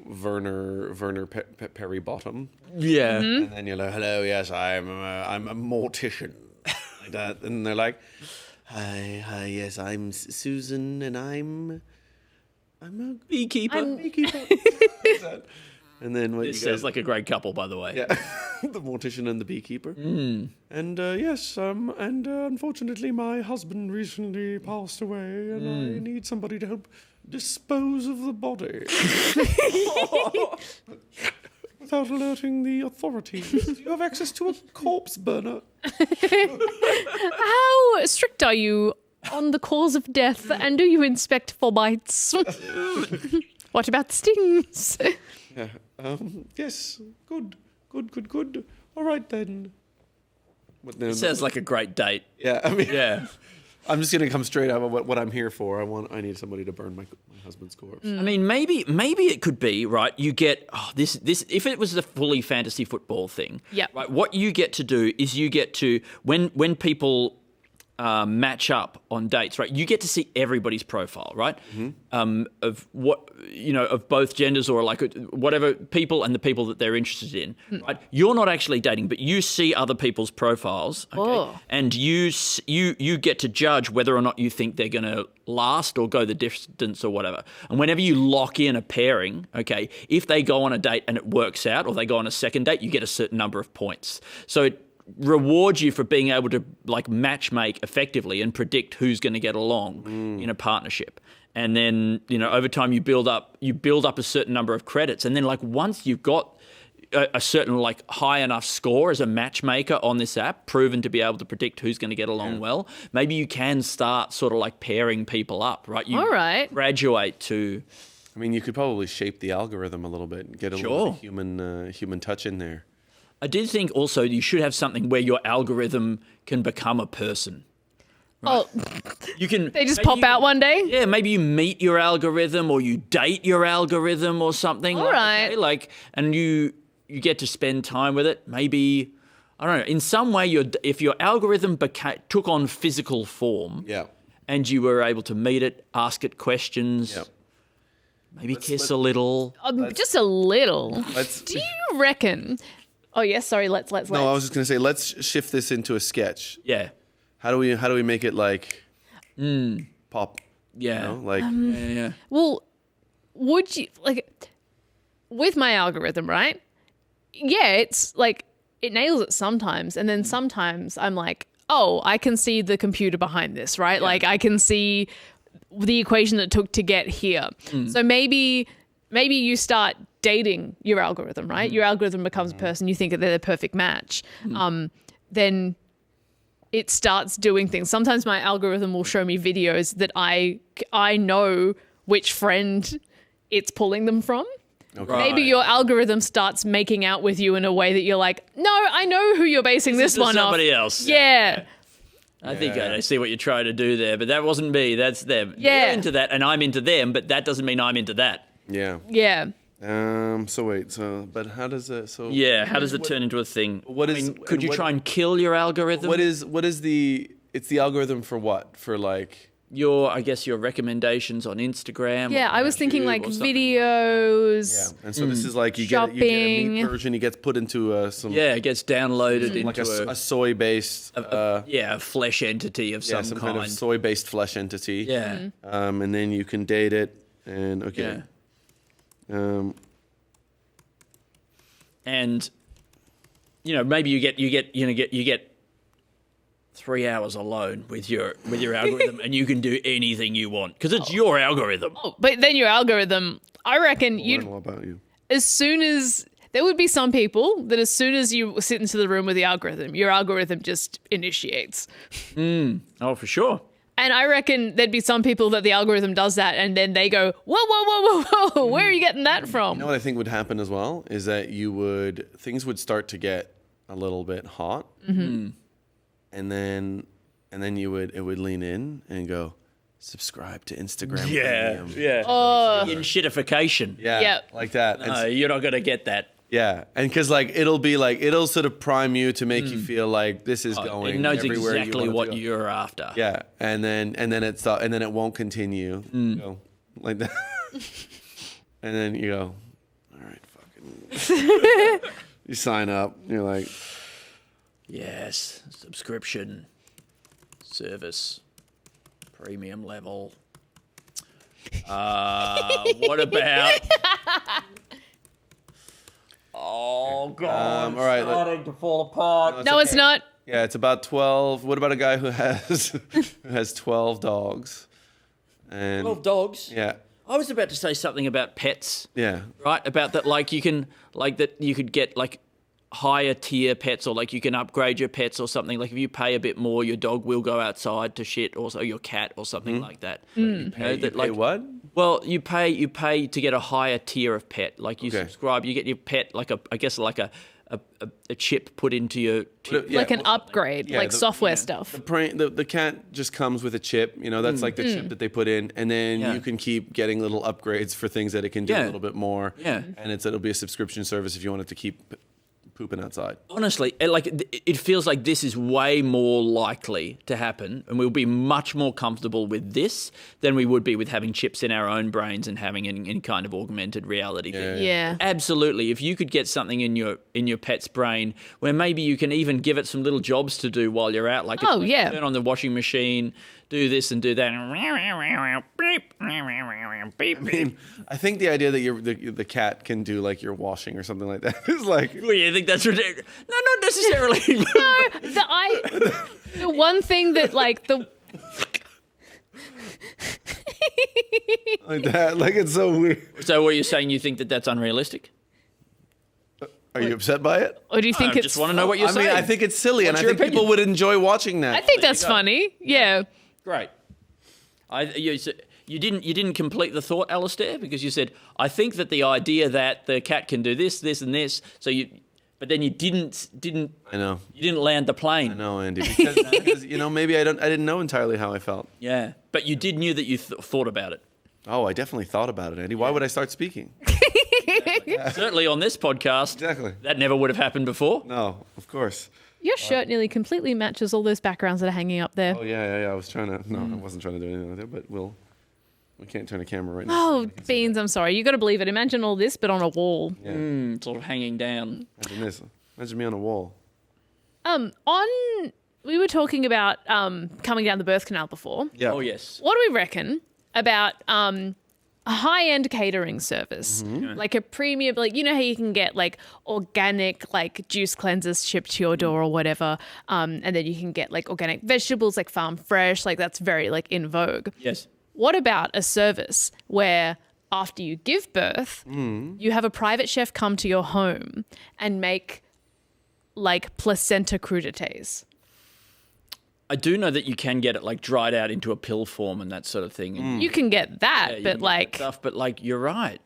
Werner Perry Bottom. Yeah. And then you're like, hello, yes, I'm a mortician. Like that. And they're like, hi, yes, I'm Susan, and I'm a beekeeper. And then This sounds like a great couple, by the way. Yeah, the mortician and the beekeeper. And yes, and unfortunately, my husband recently passed away, and I need somebody to help dispose of the body without alerting the authorities. Do you have access to a corpse burner? How strict are you on the cause of death, and do you inspect for bites? What about stings? Yeah. Yes. Good. All right then. It sounds like a great date. Yeah. I mean. Yeah. I'm just gonna come straight out with what I'm here for. I need somebody to burn my husband's corpse. I mean, maybe it could be right. You get this. If it was the fully fantasy football thing, yeah. Right. What you get to do is you get to when people match up on dates, right? You get to see everybody's profile, right? Of what of both genders or whatever people and the people that they're interested in. Right? You're not actually dating, but you see other people's profiles, okay? And you get to judge whether or not you think they're going to last or go the distance or whatever. And whenever you lock in a pairing, okay, if they go on a date and it works out, or they go on a second date, you get a certain number of points. So it rewards you for being able to match make effectively and predict who's going to get along in a partnership. And then over time you build up a certain number of credits, and then once you've got a certain high enough score as a matchmaker on this app, proven to be able to predict who's going to get along well, maybe you can start sort of pairing people up, right? You All right. graduate to I mean, you could probably shape the algorithm a little bit and get a little bit of human touch in there. I did think also you should have something where your algorithm can become a person. Oh, you can. They just pop out one day? Yeah, maybe you meet your algorithm or you date your algorithm or something. All right. Okay, like, and you get to spend time with it. Maybe, I don't know, in some way, if your algorithm took on physical form, and you were able to meet it, ask it questions, maybe kiss a little. Just a little. Let's- Do you reckon? Oh yes, sorry. Let's. No, I was just gonna say, let's shift this into a sketch. Yeah. How do we make it like pop? Yeah. You know? Like yeah. Well, would you like with my algorithm, right? Yeah, it's like it nails it sometimes, and then sometimes I'm like, oh, I can see the computer behind this, right? Like I can see the equation that it took to get here. So maybe you start dating your algorithm, right? Your algorithm becomes a person, you think that they're the perfect match. Then it starts doing things. Sometimes my algorithm will show me videos that I know which friend it's pulling them from. Okay. Maybe your algorithm starts making out with you in a way that you're like, no, I know who you're basing this one off. Somebody else. Yeah. I think I see what you're trying to do there, but that wasn't me. That's them. Yeah. They're into that, and I'm into them, but that doesn't mean I'm into that. Yeah. Yeah. So wait. But how does it? So Yeah. How does it turn into a thing? What is? Could you try and kill your algorithm? What is the? It's the algorithm for what? For like I guess your recommendations on Instagram. Yeah, or I was thinking YouTube like or something. videos. And so this is like you get a meat version. He gets put into some. Yeah, it gets downloaded like into a soy-based. a flesh entity of some kind of soy-based flesh entity. Yeah. And then you can date it, and okay. And maybe you get 3 hours alone with your algorithm, and you can do anything you want because it's your algorithm. Oh, but then your algorithm, I reckon Learn all about you. as soon as there would be some people that as soon as you sit into the room with the algorithm, your algorithm just initiates. Oh, for sure. And I reckon there'd be some people that the algorithm does that and then they go, whoa, whoa, whoa, whoa, whoa, where are you getting that from? You know what I think would happen as well is that things would start to get a little bit hot, and then it would lean in and go, subscribe to Instagram. Premium. In shitification. Like that. No, you're not gonna get that. Yeah, and because it'll sort of prime you to make you feel like this is going. It knows everywhere exactly you want it to what go. you're after. Yeah, and then it won't continue. You know, like that, and then you go, all right, fucking. You sign up. You're like, yes, subscription, service, premium level. What about? Oh God! all right, starting to fall apart. No, it's not. yeah, it's about 12. What about a guy who has 12 dogs? And 12 dogs. Yeah. I was about to say something about pets. Yeah. Right, about that, you could get higher tier pets, or you can upgrade your pets or something. Like if you pay a bit more, your dog will go outside to shit, or your cat or something like that. You pay what? Well, you pay to get a higher tier of pet. Like you subscribe, you get your pet a chip put into your Like an upgrade, software stuff. The cat just comes with a chip. That's like the chip that they put in, and then you can keep getting little upgrades for things that it can do a little bit more. Yeah. And it'll be a subscription service if you want it to keep pooping outside. Honestly, it feels like this is way more likely to happen, and we'll be much more comfortable with this than we would be with having chips in our own brains and having any kind of augmented reality thing. Yeah. Absolutely. If you could get something in your pet's brain where maybe you can even give it some little jobs to do while you're out, turn on the washing machine, do this and do that. I mean, I think the idea that the cat can do your washing or something like that is like. Well, you think that's ridiculous? No, not necessarily. The one thing that the. Like that, it's so weird. So, what you're saying? You think that that's unrealistic? Are you upset by it? Or do you think I just want to know what you're saying. I think it's silly, What's and I your think opinion? people would enjoy watching that. I think that's funny. Yeah. Great. you didn't complete the thought, Alasdair, because you said, I think that the idea that the cat can do this, this, and this. But then you didn't. I know. You didn't land the plane. I know, Andy. Because maybe I didn't know entirely how I felt. Yeah, but you knew that you thought about it. Oh, I definitely thought about it, Andy. Why would I start speaking? Certainly on this podcast. Exactly. That never would have happened before. No, of course. Your shirt nearly completely matches all those backgrounds that are hanging up there. Oh yeah. I was trying to. No, I wasn't trying to do anything like that. But we can't turn a camera right now. Oh, Beans, I'm sorry. You got to believe it. Imagine all this, but on a wall. Yeah. Sort of hanging down. Imagine this. Imagine me on a wall. We were talking about coming down the birth canal before. Yeah. Oh yes. What do we reckon about a high-end catering service, like a premium, like how you can get like organic like juice cleansers shipped to your door or whatever, and then you can get like organic vegetables like farm fresh, like that's very like in vogue. Yes. What about a service where after you give birth, you have a private chef come to your home and make like placenta crudités? I do know that you can get it like dried out into a pill form and that sort of thing. And You can get that, you but can get like, that stuff, but like you're right.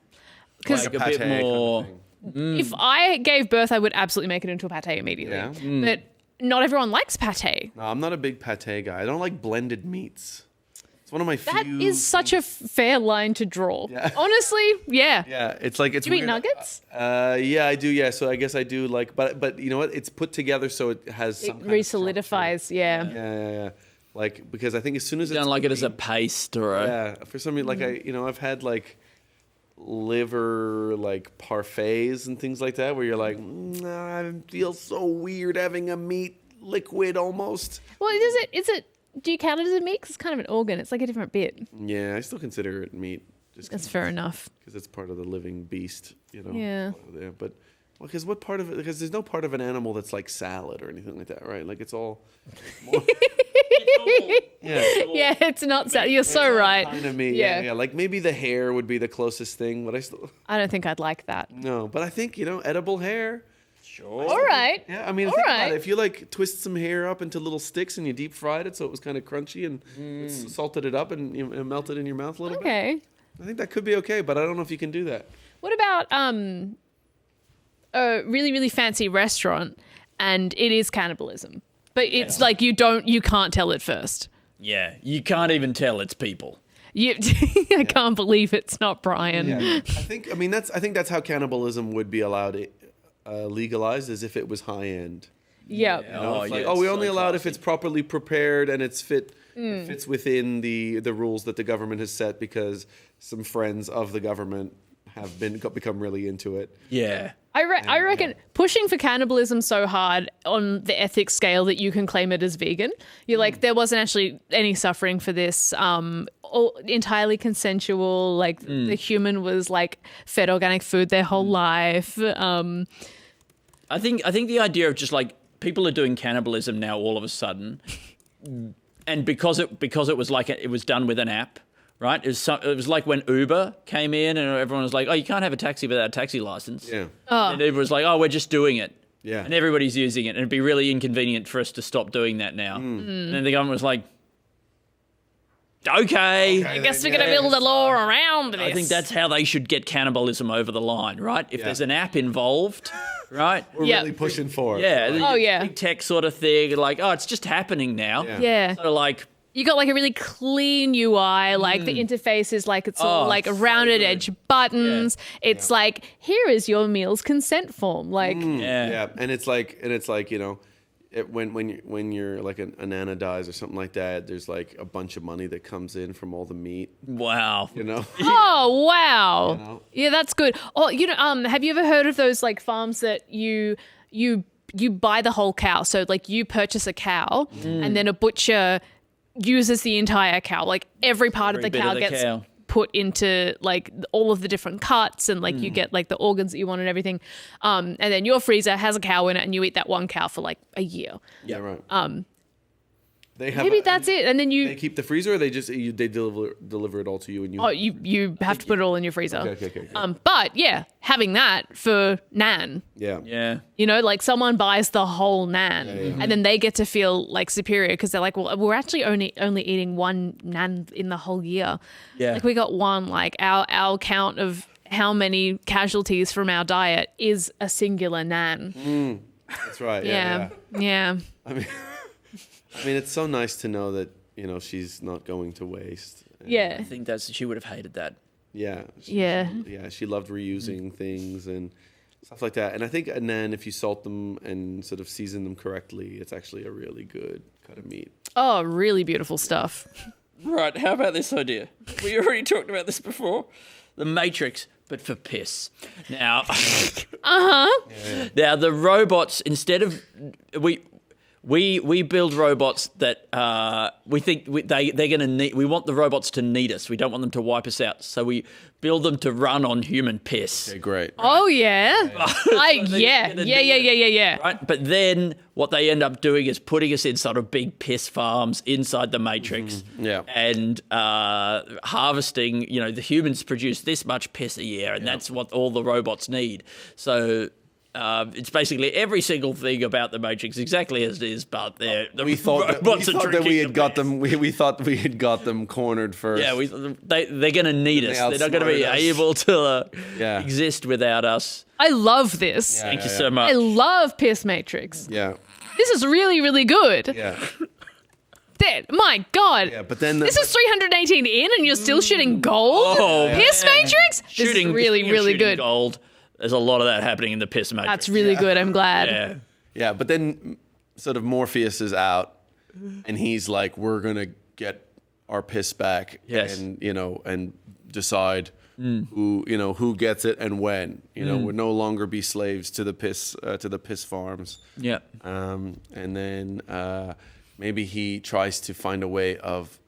'Cause- Like a Like a bit pate kind of more. thing. if I gave birth, I would absolutely make it into a pate immediately. Yeah. But not everyone likes pate. No, I'm not a big pate guy. I don't like blended meats. It's one of my That few. is such a fair line to draw. Honestly, yeah. Yeah, it's like it's. Do you eat weird. nuggets? Yeah, I do. Yeah, so I guess I do like, but you know what? It's put together so it has some. It kind re-solidifies, yeah. of, yeah. Like because I think as soon as You don't it's like it as a paste or a. yeah, for some reason, like I've had like liver like parfaits and things like that where you're like, I feel so weird having a meat liquid almost. Well, is it? Do you count it as a meat? 'Cause it's kind of an organ. It's like a different bit. Yeah, I still consider it meat. That's fair enough. Because it's part of the living beast, Yeah. Yeah, but because what part of it? Because there's no part of an animal that's like salad or anything like that, right? Like it's all. Yeah, it's not sad. You're so right. Kind of meat. Yeah. Like maybe the hair would be the closest thing, but I still. I don't think I'd like that. No, but I think edible hair. Sure. All right. Yeah, I mean, think about it. If you like twist some hair up into little sticks and you deep fried it so it was kind of crunchy and salted it up and you melted in your mouth a little bit. Okay. I think that could be okay, but I don't know if you can do that. What about a really, really fancy restaurant and it is cannibalism, but it's like you can't tell at first. Yeah, you can't even tell it's people. I can't believe it's not Brian. Yeah. I think that's how cannibalism would be allowed legalized, as if it was high end. Yeah. You know, it's like, we only allow it if it's properly prepared and it fits within the rules that the government has set because some friends of the government have become really into it. Yeah. I reckon pushing for cannibalism so hard on the ethics scale that you can claim it as vegan. You're like, there wasn't actually any suffering for this. Entirely consensual. Like the human was like fed organic food their whole life. I think the idea of just like people are doing cannibalism now all of a sudden, and because it was like it was done with an app, right? It was like when Uber came in and everyone was like, oh, you can't have a taxi without a taxi license. Yeah. And Uber was like, oh, we're just doing it. Yeah. And everybody's using it, and it'd be really inconvenient for us to stop doing that now. And then the government was like, okay. I guess we're going to build a law around this. I think that's how they should get cannibalism over the line, right? If there's an app involved, right? We're really pushing for it. Yeah. Oh, yeah. Big tech sort of thing. Like, oh, it's just happening now. Yeah. So like, you got like a really clean UI, like the interface is like it's all like rounded edge buttons. It's like, here is your meal's consent form. Like Yeah, and it's like when you're like a nana dies or something like that, there's like a bunch of money that comes in from all the meat. Wow. Oh wow. Yeah, that's good. Oh, have you ever heard of those like farms that you buy the whole cow? So like you purchase a cow and then a butcher uses the entire cow, like every part of the cow gets put into like all of the different cuts and like you get like the organs that you want and everything. And then your freezer has a cow in it and you eat that one cow for like a year. Yeah, right. Maybe that's it. And then they keep the freezer, or they deliver it all to you, and you have to put it all in your freezer. Okay. But yeah, having that for Nan. Yeah. You know, like someone buys the whole Nan, and then they get to feel like superior because they're like, well, we're actually only eating one Nan in the whole year. Yeah. Like we got one. Like our count of how many casualties from our diet is a singular Nan. That's right. Yeah. I mean, it's so nice to know that, she's not going to waste. Yeah. I think she would have hated that. Yeah. She loved reusing things and stuff like that. And I think Nan, if you salt them and sort of season them correctly, it's actually a really good cut of meat. Oh, really beautiful stuff. Right, how about this idea? We already talked about this before. The Matrix, but for piss. Now, Now the robots, instead of we build robots that we think they're going to need. We want the robots to need us. We don't want them to wipe us out. So we build them to run on human piss. Okay, great. Oh yeah, yeah. Right, but then what they end up doing is putting us in sort of big piss farms inside the Matrix. Yeah. And harvesting. The humans produce this much piss a year, and that's what all the robots need. So. It's basically every single thing about the Matrix exactly as it is, but we thought that we had got them. We thought we had got them cornered first. Yeah, they're going to need us. They're not going to be able to exist without us. I love this. Thank you so much. I love Piss Matrix. Yeah. This is really, really good. Yeah. My God. Yeah, but then this is 318 in, and you're still shooting gold. Piss Matrix. This is really, really good. Gold. There's a lot of that happening in the Piss Matrix. That's really good. I'm glad. Yeah, but then sort of Morpheus is out, and he's like, "We're gonna get our piss back, and and decide who gets it and when. We'll no longer be slaves to the piss farms. Yeah, and then maybe he tries to find a way of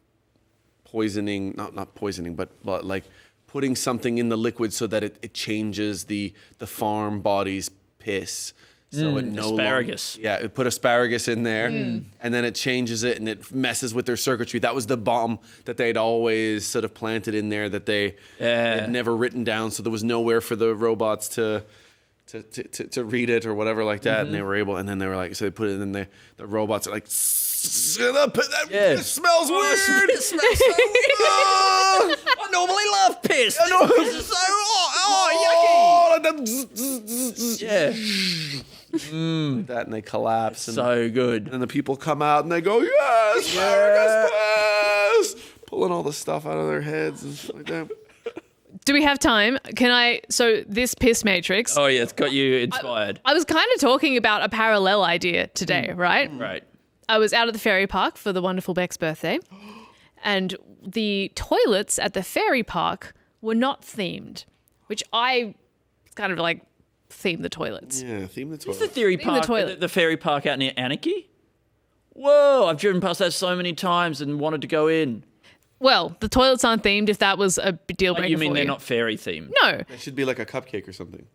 poisoning, not poisoning, but like." Putting something in the liquid so that it changes the farm body's piss. So it no asparagus. It put asparagus in there, and then it changes it, and it messes with their circuitry. That was the bomb that they'd always sort of planted in there that they had never written down. So there was nowhere for the robots to read it or whatever like that, and they were able. And then they were like, so they put it in. The robots are like, it smells weird. It smells so weird. I normally love piss. This is so yucky. Like that, and they collapse. And so good. And then the people come out and they go, yes, pulling all the stuff out of their heads and shit like that. Do we have time? So this Piss Matrix. Oh yeah, it's got you inspired. I was kind of talking about a parallel idea today, right? Right. I was out at the ferry park for the wonderful Bec's birthday, and the toilets at the ferry park were not themed, which I kind of like theme the toilets. Yeah, theme the toilet. What's the ferry park out near Anarchy? Whoa, I've driven past that so many times and wanted to go in. Well, the toilets aren't themed if that was a deal breaker. You mean for they're not fairy themed? No. It should be like a cupcake or something.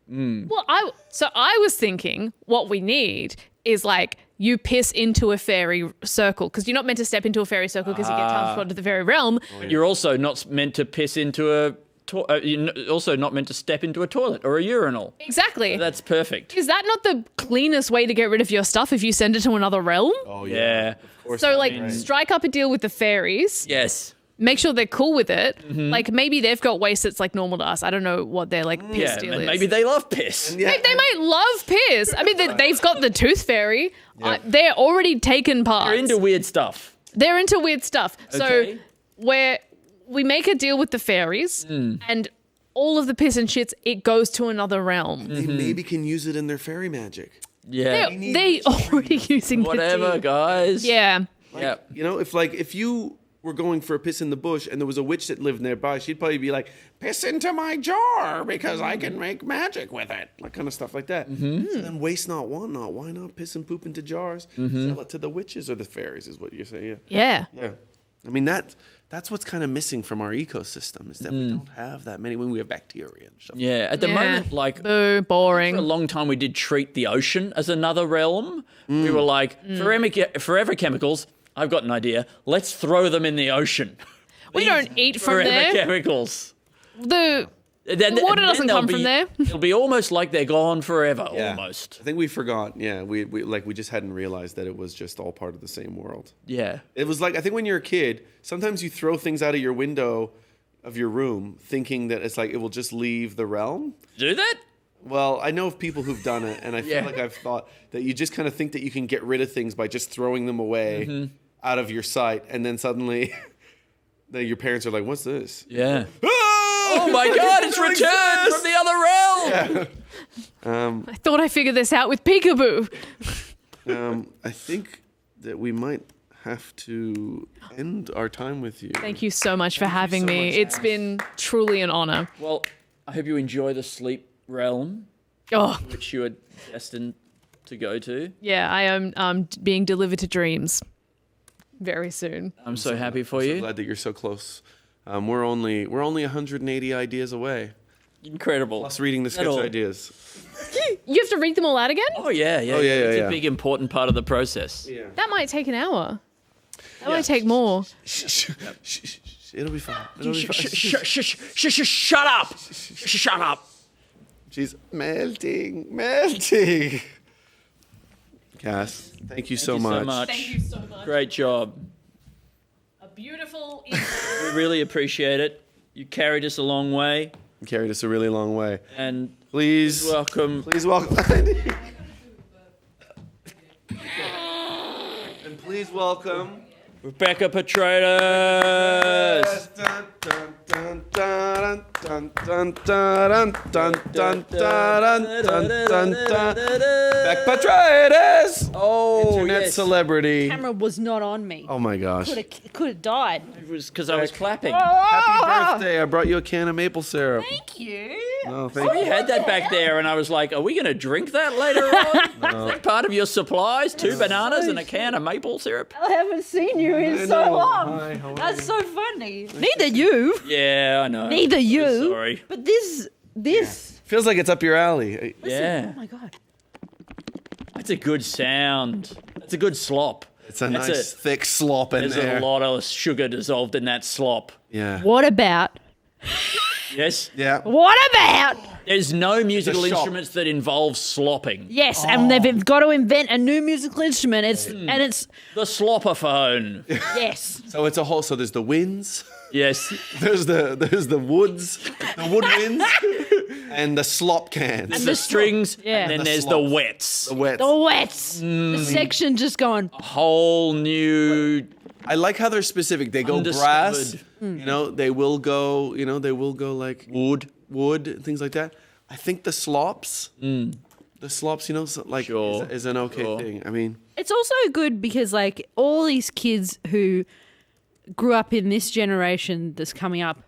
Well, I was thinking what we need is like you piss into a fairy circle because you're not meant to step into a fairy circle because you get transported to the fairy realm. You're also not meant to piss into you're also not meant to step into a toilet or a urinal. Exactly. That's perfect. Is that not the cleanest way to get rid of your stuff if you send it to another realm? Oh yeah. Of course. So strike up a deal with the fairies. Yes. Make sure they're cool with it. Like maybe they've got waste that's like normal to us. I don't know what their like piss deal is. Maybe they love piss. They might love piss. I mean, they've got the tooth fairy. They're already taken parts. They're into weird stuff. So we make a deal with the fairies and all of the piss and shits, it goes to another realm. They maybe can use it in their fairy magic. Yeah. They already using whatever, the tea. guys. Yeah. If you were going for a piss in the bush and there was a witch that lived nearby, she'd probably be like, piss into my jar because I can make magic with it. Like kind of stuff like that. So then waste not, want not. Why not piss and poop into jars? Sell it to the witches or the fairies is what you're saying. Yeah. I mean, that's what's kind of missing from our ecosystem is that we don't have that many when we have bacteria and stuff. Yeah, at the moment, like boring. For a long time, we did treat the ocean as another realm. We were like, forever chemicals, I've got an idea. Let's throw them in the ocean. We don't eat from Forever there. chemicals. The water doesn't come from there. It'll be almost like they're gone forever, almost. I think we forgot. Yeah, we just hadn't realized that it was just all part of the same world. Yeah. It was like, I think when you're a kid, sometimes you throw things out of your window of your room thinking that it's like it will just leave the realm. Do that? Well, I know of people who've done it, and I feel like I've thought that you just kind of think that you can get rid of things by just throwing them away out of your sight, and then suddenly your parents are like, what's this? Yeah. Oh my God, it's returned from the other realm. I thought I figured this out with Peekaboo. I think that we might have to end our time with you. Thank you so much for having me. It's been truly an honor. Well, I hope you enjoy the sleep realm, which you are destined to go to. Yeah, I am being delivered to dreams very soon. I'm so happy for you. I'm so glad that you're so close. We're only 180 ideas away. Incredible. Plus reading the sketch ideas. You have to read them all out again? Oh yeah. It's a big important part of the process. Yeah. That might take an hour. That might take more. It'll be fine. Shut up! Shut up! She's melting. Cass, thank you so much. Thank you so much. Great job. A beautiful. We really appreciate it. You carried us a long way. You carried us a really long way. And please welcome. Please welcome. And please welcome Bec Petraitis. Bec Petraitis. Oh, internet celebrity. Camera was not on me. Oh my gosh. Could have died. It was because I was clapping. Happy birthday! I brought you a can of maple syrup. Thank you. No, thank We you. had that back there, and I was like, "Are we going to drink that later on? No. Is that part of your supplies? 2 bananas and a can of maple syrup." I haven't seen you in I so know. long. Hi, how are That's you? so funny. Neither you. Yeah, I know. Neither I'm you. so sorry. But this. Feels like it's up your alley. Yeah. Oh my god. That's a good sound. That's a good slop. It's a nice thick slop in There's there. a lot of sugar dissolved in that slop. Yeah. What about? Yes? Yeah. What about? There's no musical shop. instruments that involve slopping. Yes, and they've got to invent a new musical instrument. It's The slopperphone. yes. So it's a whole. So there's the winds. Yes. There's the woods, the woodwinds, and the slop cans. There's the strings, Yeah. and then The there's slop. the wets. The wets. The wets. The section just going. Whole new. I like how they're specific. They go Undiscovered. brass. You know, they will go. You know, they will go like wood, things like that. I think the slops. The slops, you know, like Sure. is an okay thing. I mean, It's also good because like all these kids who grew up in this generation that's coming up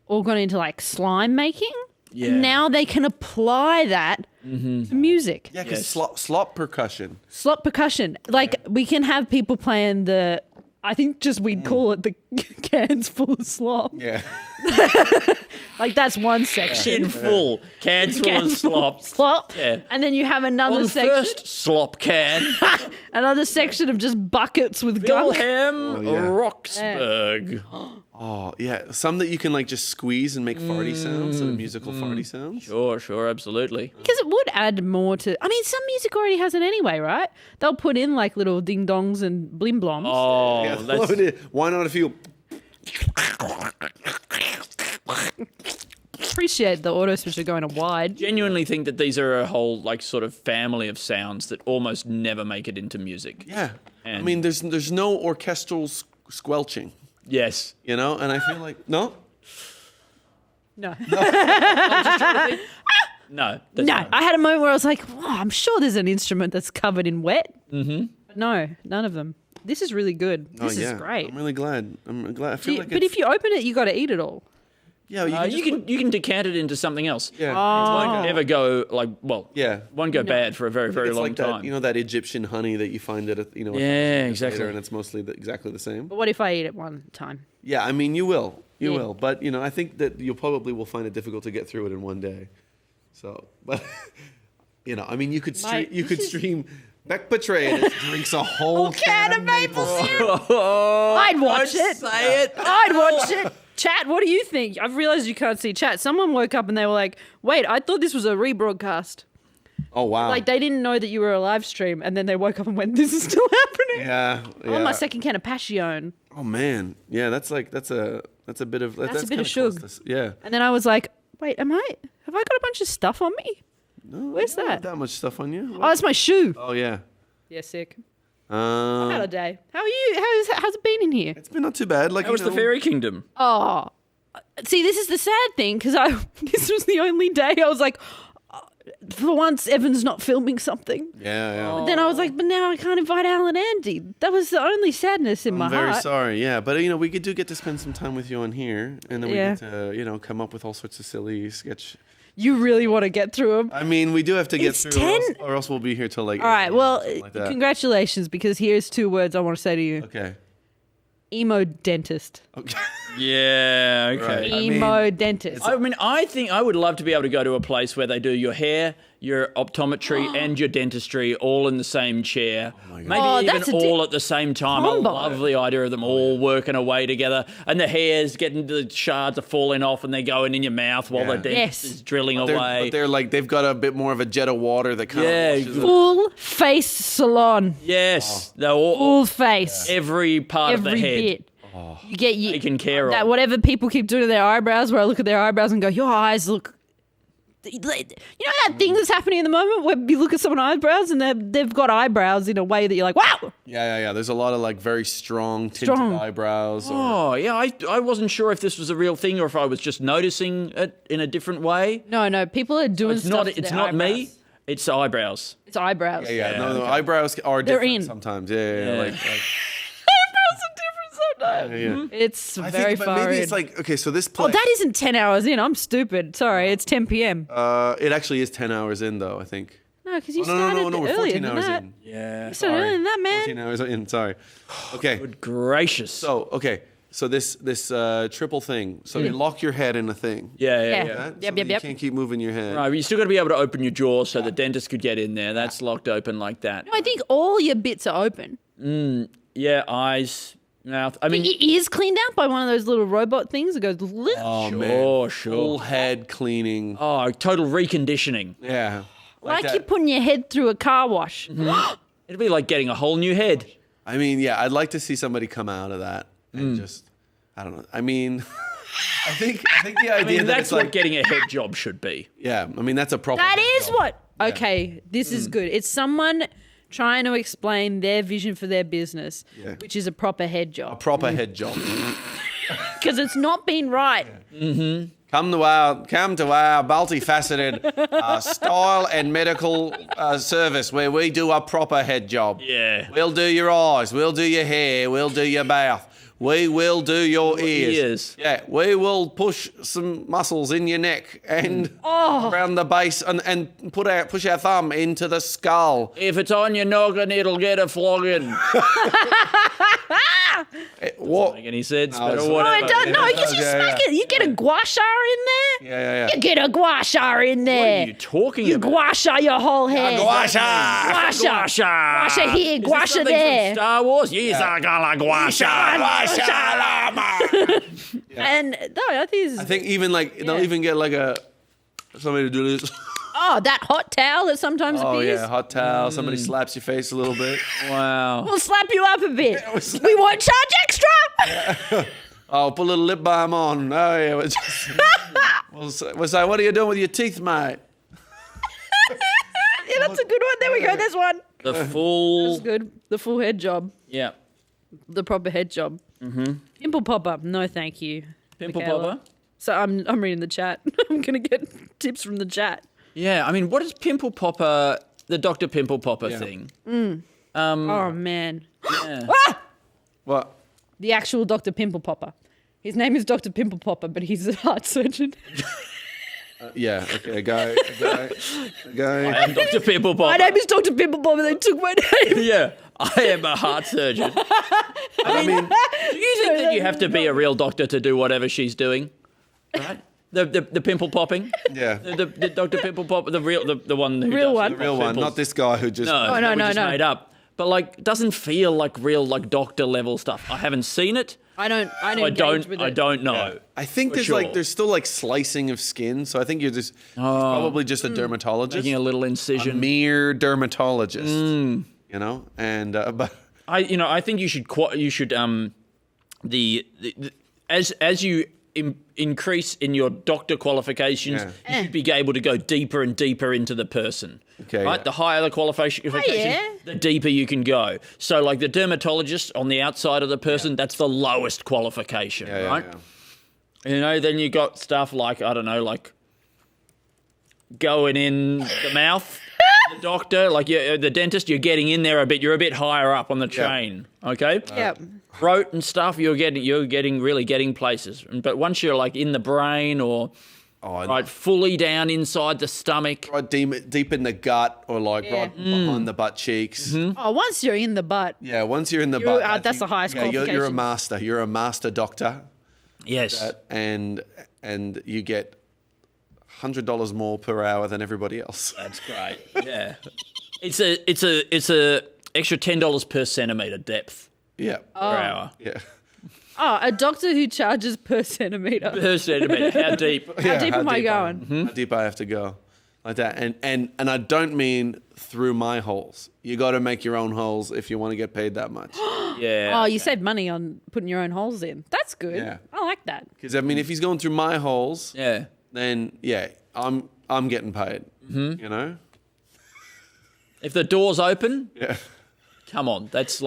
all got into like slime making. Yeah. And now they can apply that to music. yeah, because slop percussion. Slot percussion. Like we can have people playing the I think just we'd call it the cans full of slop. Yeah. Like that's one section. In full. Cans full of slop. Slop. Yeah. And then you have another On section. first slop can. Another section of just buckets with gunk. Wilhelm Roxburgh. Oh yeah, some that you can like just squeeze and make farty sounds, sort of musical farty sounds. Sure, absolutely. Because it would add more to. I mean, some music already has it anyway, right? They'll put in like little ding dongs and blim bloms. Oh, Yeah, that's why not a few? Appreciate the auto switcher going to wide. genuinely think that these are a whole like sort of family of sounds that almost never make it into music. Yeah, I And- mean, there's no orchestral squelching, Yes. you know, and I feel like no. No. No. No. I had a moment where I was like, oh, I'm sure there's an instrument that's covered in wet. Mm-hmm. But no, none of them. This is really good. This is great. I'm really glad. I'm glad. I feel like But if you open it, you got to eat it all. yeah, you can decant it into something else. Yeah. It won't ever go like Yeah. won't go bad for a very very it's long like time. that, you know, that Egyptian honey that you find at a, you know, Yeah, a exactly. later, and it's mostly exactly the same. But what if I eat it one time? Yeah, I mean, you will, Yeah. will, but you know, I think that you probably will find it difficult to get through it in one day. So, but you know, I mean, you could Mate, stream Bec Petraitis drinks a whole can of maple syrup. I'd watch Don't it. say it. I'd watch it. Chat, what do you think? I've realized you can't see chat. Someone woke up and they were like, wait, I thought this was a rebroadcast. Oh, wow. Like, they didn't know that you were a live stream, and then they woke up and went, this is still happening. Yeah. On my second can of Passion. Oh, man. Yeah, that's a bit of... That's a bit of kinda shug. close to- yeah. And then I was like, wait, have I got a bunch of stuff on me? No, Where's you don't that? have that much stuff on you. Oh, that's my shoe. Oh, yeah. Yeah, sick. I've had a day. How are you? How's it been in here? It's been not too bad. Like, How was the Fairy Kingdom? Oh, see, this is the sad thing because this was the only day I was like, for once, Evan's not filming something. Yeah. But then I was like, but now I can't invite Al and Andy. That was the only sadness in my I'm heart. very sorry. Yeah, but we do get to spend some time with you on here, and then we Yeah. get to come up with all sorts of silly sketch. You really want to get through them. I mean, we do have to get It's through, 10. or else we'll be here till like. All right, well, like that. congratulations, because here's 2 words I want to say to you. Okay. Emo dentist. Okay. Yeah, okay. Emo dentist. I think I would love to be able to go to a place where they do your hair, your optometry, and your dentistry all in the same chair. Maybe Oh, even that's a all at the same time. combo. I love the idea of them all working away together, and the hair's getting the shards are falling off, and they're going in your mouth while the dentist is drilling away. But they're like they've got a bit more of a jet of water that kind of washes it. Full face salon. Yes, they're all Full face. every part of the Every head. bit. You get taken care that of. whatever people keep doing to their eyebrows, where I look at their eyebrows and go, your eyes look. You know that thing that's happening in the moment where you look at someone's eyebrows and they've got eyebrows in a way that you're like, wow. Yeah. There's a lot of like very strong tinted eyebrows. Oh, yeah. I wasn't sure if this was a real thing or if I was just noticing it in a different way. No. People are doing stuff. It's not me. It's eyebrows. It's eyebrows. Yeah. No, eyebrows are They're different in. sometimes. Yeah. Like Eyebrows are different sometimes. Yeah. It's I very think, but far maybe in. it's like okay. So this Oh, place. that isn't 10 hours in. I'm stupid. Sorry, it's 10 p.m. It actually is 10 hours in though. I think. No, because you Oh, started no. We're earlier 14 than hours that. in. Yeah. You started earlier than that, man. 14 hours in. Sorry. Okay. Good gracious. So okay. So this triple thing. So you lock your head in a thing. Yeah. Yep. You can't keep moving your head. Right, but you still got to be able to open your jaw so the dentist could get in there. That's locked open like that. No, I think all your bits are open. Yeah, eyes, mouth. I mean, Your ears cleaned out by one of those little robot things that goes. Oh Sure, man. sure. Full head cleaning. oh, total reconditioning. Yeah. Like that. you're putting your head through a car wash. It'd be like getting a whole new head. I mean, yeah, I'd like to see somebody come out of that and just, I don't know. I mean, I think the idea I mean, that that's it's what like, getting a head job should be. yeah, I mean, that's a proper. That is what. Okay, this is good. It's someone trying to explain their vision for their business, which is a proper head a job. proper head job. Because it's not been right. Come to our multifaceted style and medical service where we do a proper head job. Yeah. We'll do your eyes, we'll do your hair, we'll do your mouth. We will do your ears. Yeah, we will push some muscles in your neck and around the base and push our thumb into the skull. If it's on your noggin, it'll get a flogging. What? Make any sense? No, But it's- No, whatever. it doesn't. No, because you Yeah, smack it. You get a gua sha in there. Yeah. You get a gua sha in What there. are you talking You about? gua sha your whole head. Gua sha. Gua sha. Gua sha. Gua sha here, Is gua this sha something there. from Star Wars? Yes, I got gua sha. And no, I think I think even like they'll even get like somebody to do this. oh, that hot towel that sometimes Oh appears. yeah, hot towel. Somebody slaps your face a little bit. Wow. We'll slap you up a bit. We won't charge extra. Oh, put a little lip balm on. Oh yeah. We'll say, what are you doing with your teeth, mate? Yeah, that's a good one. There we go. There's one. The full. That's good. The full head job. Yeah. The proper head job. Mm-hmm. Pimple pop-up. No, thank you. Pimple Michaela. popper? So I'm reading the chat. I'm gonna get tips from the chat. Yeah, I mean, what is Pimple Popper, the Dr. Pimple Popper thing? Oh man. Yeah. Ah! What? The actual Dr. Pimple Popper. His name is Dr. Pimple Popper, but he's a heart surgeon. Yeah. Okay. Go. I am Dr. Pimple Popper. My name is Dr. Pimple Popper. They took my name. Yeah, I am a heart surgeon. I mean, do you think that you have to be a real doctor to do whatever she's doing? Right? The pimple popping. Yeah. The Dr. Pimple Pop, the one. Who Real does one. The real one, not this guy who just. No, no, we no, just no. made up. But like, doesn't feel like real like doctor level stuff. I haven't seen it. I don't engage with it. I don't know. I think For there's still like slicing of skin, so I think you're just probably just a dermatologist, Making a little incision. a mere dermatologist, you know. And but I think you should as you increase in your doctor qualifications, you should be able to go deeper and deeper into the person. Okay, right? yeah. The higher the qualification, yeah. the deeper you can go. So, like the dermatologist on the outside of the person, that's the lowest qualification, right? Yeah. You know, then you got stuff like, I don't know, like going in the mouth, the doctor, like the dentist, you're getting in there a bit. You're a bit higher up on the chain, okay? Yep. Throat and stuff, you're really getting places. But once you're like in the brain or fully down inside the stomach, right deep in the gut or like right behind the butt cheeks. Oh, once you're in the butt. Yeah, once you're in the butt, that's the highest qualification. You're a master. You're a master doctor. Yes, and you get $100 more per hour than everybody else. That's great. Yeah, it's a extra $10 per centimetre depth. Yeah, per hour. Yeah. Oh, a doctor who charges per centimetre. Per centimetre. How deep? How deep am I going? How deep I have to go, like that. And I don't mean through my holes. You got to make your own holes if you want to get paid that much. Yeah. Oh, you save money on putting your own holes in. That's good. Yeah. I like that. Because I mean, if he's going through my holes, yeah, then I'm getting paid. You know. If the door's open, come on, that's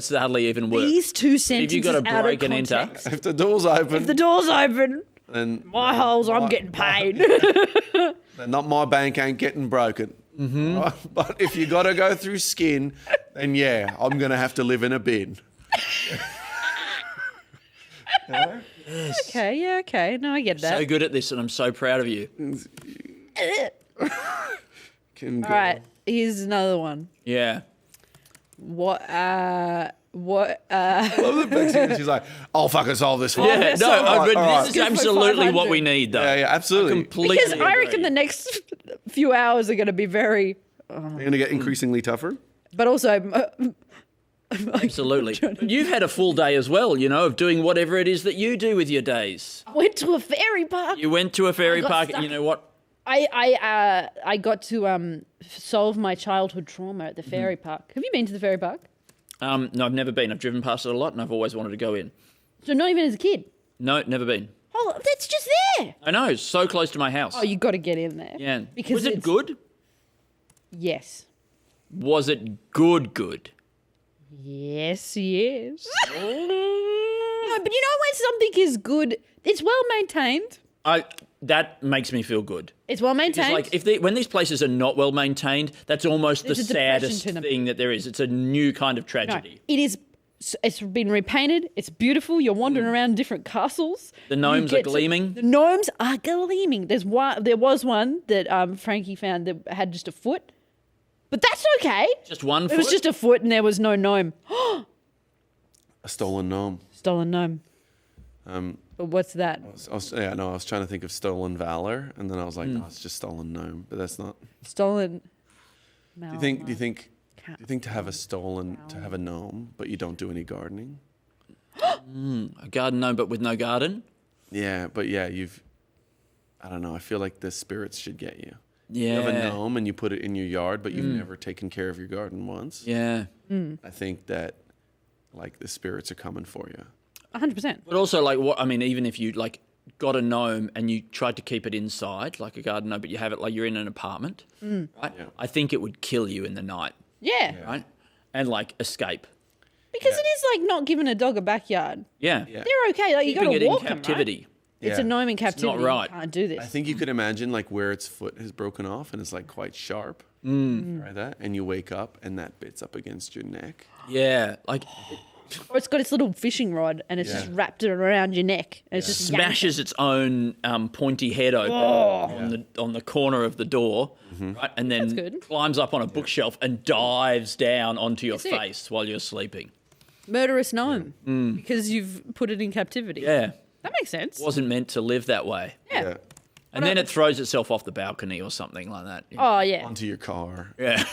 hardly even work. These two If sentences you've got to out break of and enter, context. If the door's open, then my holes, I'm getting paid. then not my bank ain't getting broken. Right? But if you got to go through skin, then I'm gonna have to live in a bin. Okay, yeah, okay. No, I get that. so good at this, and I'm so proud of you. All right, here's another one. Yeah. What? I love the Bex. She's like, "I'll fucking solve this for you." Yeah, no, this is absolutely what we need, though. Yeah, absolutely. Because I reckon the next few hours are going to be very. They're going to get increasingly tougher. But also. Absolutely. But you've had a full day as well, of doing whatever it is that you do with your days. I went to a fairy park. You went to a fairy park, and you know what? I got to solve my childhood trauma at the fairy park. Have you been to the fairy park? No, I've never been. I've driven past it a lot, and I've always wanted to go in. So not even as a kid? No, never been. Oh, that's just there. I know, it's so close to my house. Oh, you got to get in there. Yeah. Because was it good? Yes. Was it good? Yes. No, but you know when something is good, it's well maintained. That makes me feel good. It's well maintained. Because, like, when these places are not well maintained, that's almost There's the a depression saddest to them. thing that there is. It's a new kind of No, tragedy. it is. It's been repainted. It's beautiful. You're wandering around different castles. The gnomes are gleaming. The gnomes are gleaming. There was one that Frankie found that had just a foot, but that's okay. Just one foot? It was just a foot, and there was no gnome. A stolen gnome. Stolen gnome. But what's that? I was trying to think of stolen valor, and then I was like, no, it's just stolen gnome, but that's not. Stolen. Do you think to have a gnome, but you don't do any gardening? A garden gnome, but with no garden? Yeah, but I don't know. I feel like the spirits should get you. Yeah. You have a gnome and you put it in your yard, but you've never taken care of your garden once. Yeah. I think that, like, the spirits are coming for you. 100%. But also, like, even if you, like, got a gnome and you tried to keep it inside, like a garden gnome, but you have it like you're in an apartment, right? Yeah. I think it would kill you in the night. Yeah. Right? And, like, escape. Because it is like not giving a dog a backyard. Yeah. They're okay. Like, you got Keeping to it walk in them, captivity. right? It's a gnome in captivity. not right. You can't do this. I think you could imagine, like, where its foot has broken off and it's, like, quite sharp. Right, that? And you wake up and that bit's up against your neck. Yeah. Like... Or it's got its little fishing rod and it's just wrapped it around your neck. And it's just smashes its own pointy head open on the corner of the door, right? And then climbs up on a bookshelf and dives down onto your face while you're sleeping. Murderous gnome because you've put it in captivity. Yeah. That makes sense. wasn't meant to live that way. Yeah. And then it throws itself off the balcony or something like that. Oh, yeah. Onto your car. Yeah.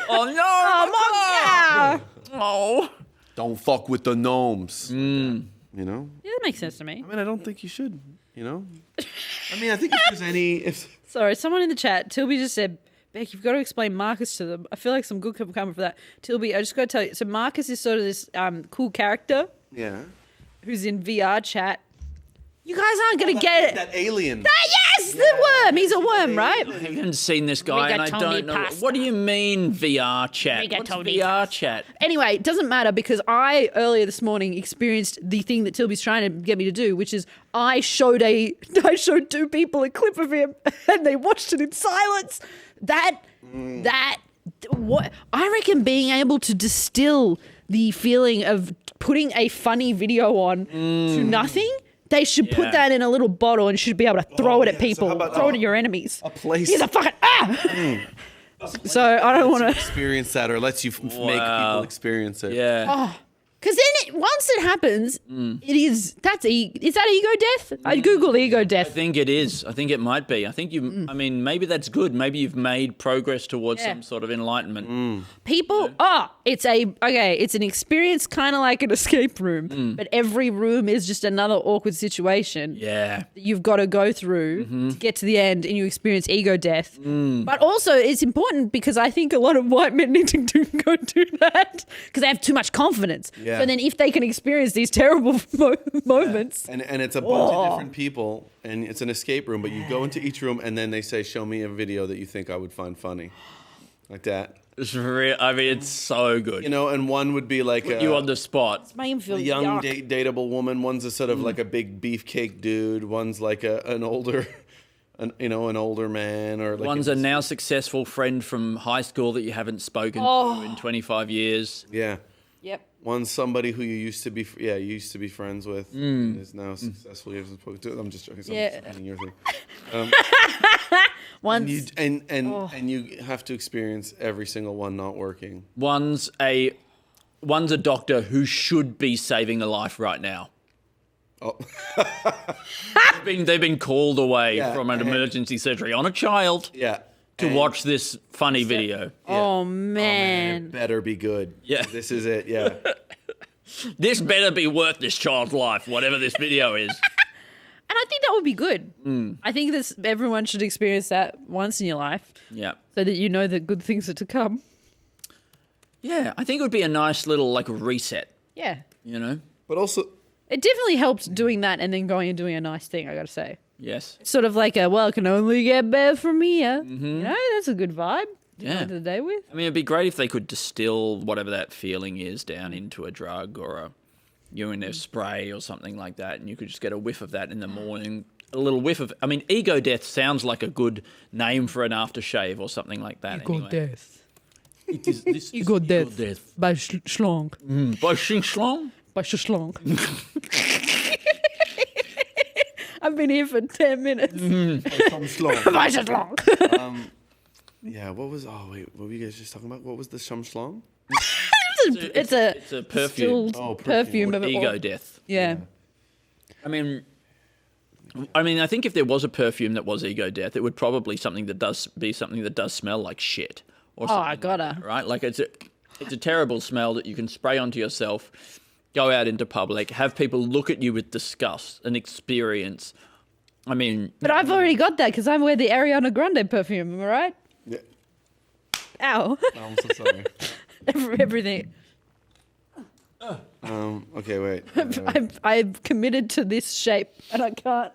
Oh, no. Oh, my God. Oh. Don't fuck with the gnomes. You know? Yeah, that makes sense to me. I mean, I don't think you should, you know? I mean, I think if there's any... Sorry, someone in the chat, Tilby just said, Beck, you've got to explain Marcus to them. I feel like some good could come for that. Tilby, I just got to tell you. So Marcus is sort of this cool character Yeah. who's in VR chat. You guys aren't going to get it. That alien. Yes, the worm. He's a worm, right? I haven't seen this guy and I Rigatoni don't know. pasta. What do you mean VR chat? What's Rigatoni VR chat? Anyway, it doesn't matter because I, earlier this morning, experienced the thing that Tilby's trying to get me to do, which is I showed two people a clip of him and they watched it in silence. What I reckon being able to distill the feeling of putting a funny video on to nothing, they should put that in a little bottle and should be able to throw it at people, throw it at your enemies. A place. He's a fucking So I don't want to experience that, or lets you make people experience it. Yeah. Oh, because then once it happens, is that ego death? I Google ego death. I think it is. I think it might be. I think I mean, maybe that's good. Maybe you've made progress towards some sort of enlightenment. People, it's an experience kind of like an escape room, but every room is just another awkward situation. Yeah. That you've got to go through to get to the end and you experience ego death. But also it's important because I think a lot of white men need to go do that because they have too much confidence. Yeah. So then if they can experience these terrible moments. And it's a bunch of different people, and it's an escape room, but you go into each room, and then they say, show me a video that you think I would find funny. Like that. It's real. I mean, it's so good. You know, and one would be like Put you on the spot. It's making me feel a young yuck. dateable woman. One's a sort of like a big beefcake dude. One's like an older... an older man, or like one's a now successful friend from high school that you haven't spoken to in 25 years. Yeah. Yep. One's somebody who you used to be friends with, and is now successful. You haven't spoken to. I'm just joking. Yeah. I'm just your thing. Once and you have to experience every single one not working. One's a doctor who should be saving a life right now. Oh. they've been called away from an emergency surgery on a child. Yeah. To watch this funny video. Oh man. It better be good. Yeah. This is it. Yeah. This better be worth this child's life, whatever this video is. And I think that would be good. I think everyone should experience that once in your life. Yeah. So that you know that good things are to come. Yeah, I think it would be a nice little reset. Yeah. You know? But also... It definitely helped doing that and then going and doing a nice thing, I got to say. Yes. It's sort of like it can only get better from here. You know, that's a good vibe to Yeah. end the day with. I mean, it'd be great if they could distill whatever that feeling is down into a drug or a spray or something like that, and you could just get a whiff of that in the morning. A little whiff of... I mean, ego death sounds like a good name for an aftershave or something like that. Ego death. This Ego death. By Schlong. By Schlong? By Schlong. I've been here for 10 minutes. By Schlong. Yeah, what were you guys just talking about? What was the Schlong? It's a perfume. Perfume of ego death. Yeah. I mean, I think if there was a perfume that was ego death, it would probably be something that does smell like shit. Or something I gotta. Right? Like it's a terrible smell that you can spray onto yourself, go out into public, have people look at you with disgust and experience. I mean... But I've already got that because I wear the Ariana Grande perfume, am I right? Yeah. Ow. I'm so sorry. Everything. Okay, wait. I'm committed to this shape and I can't.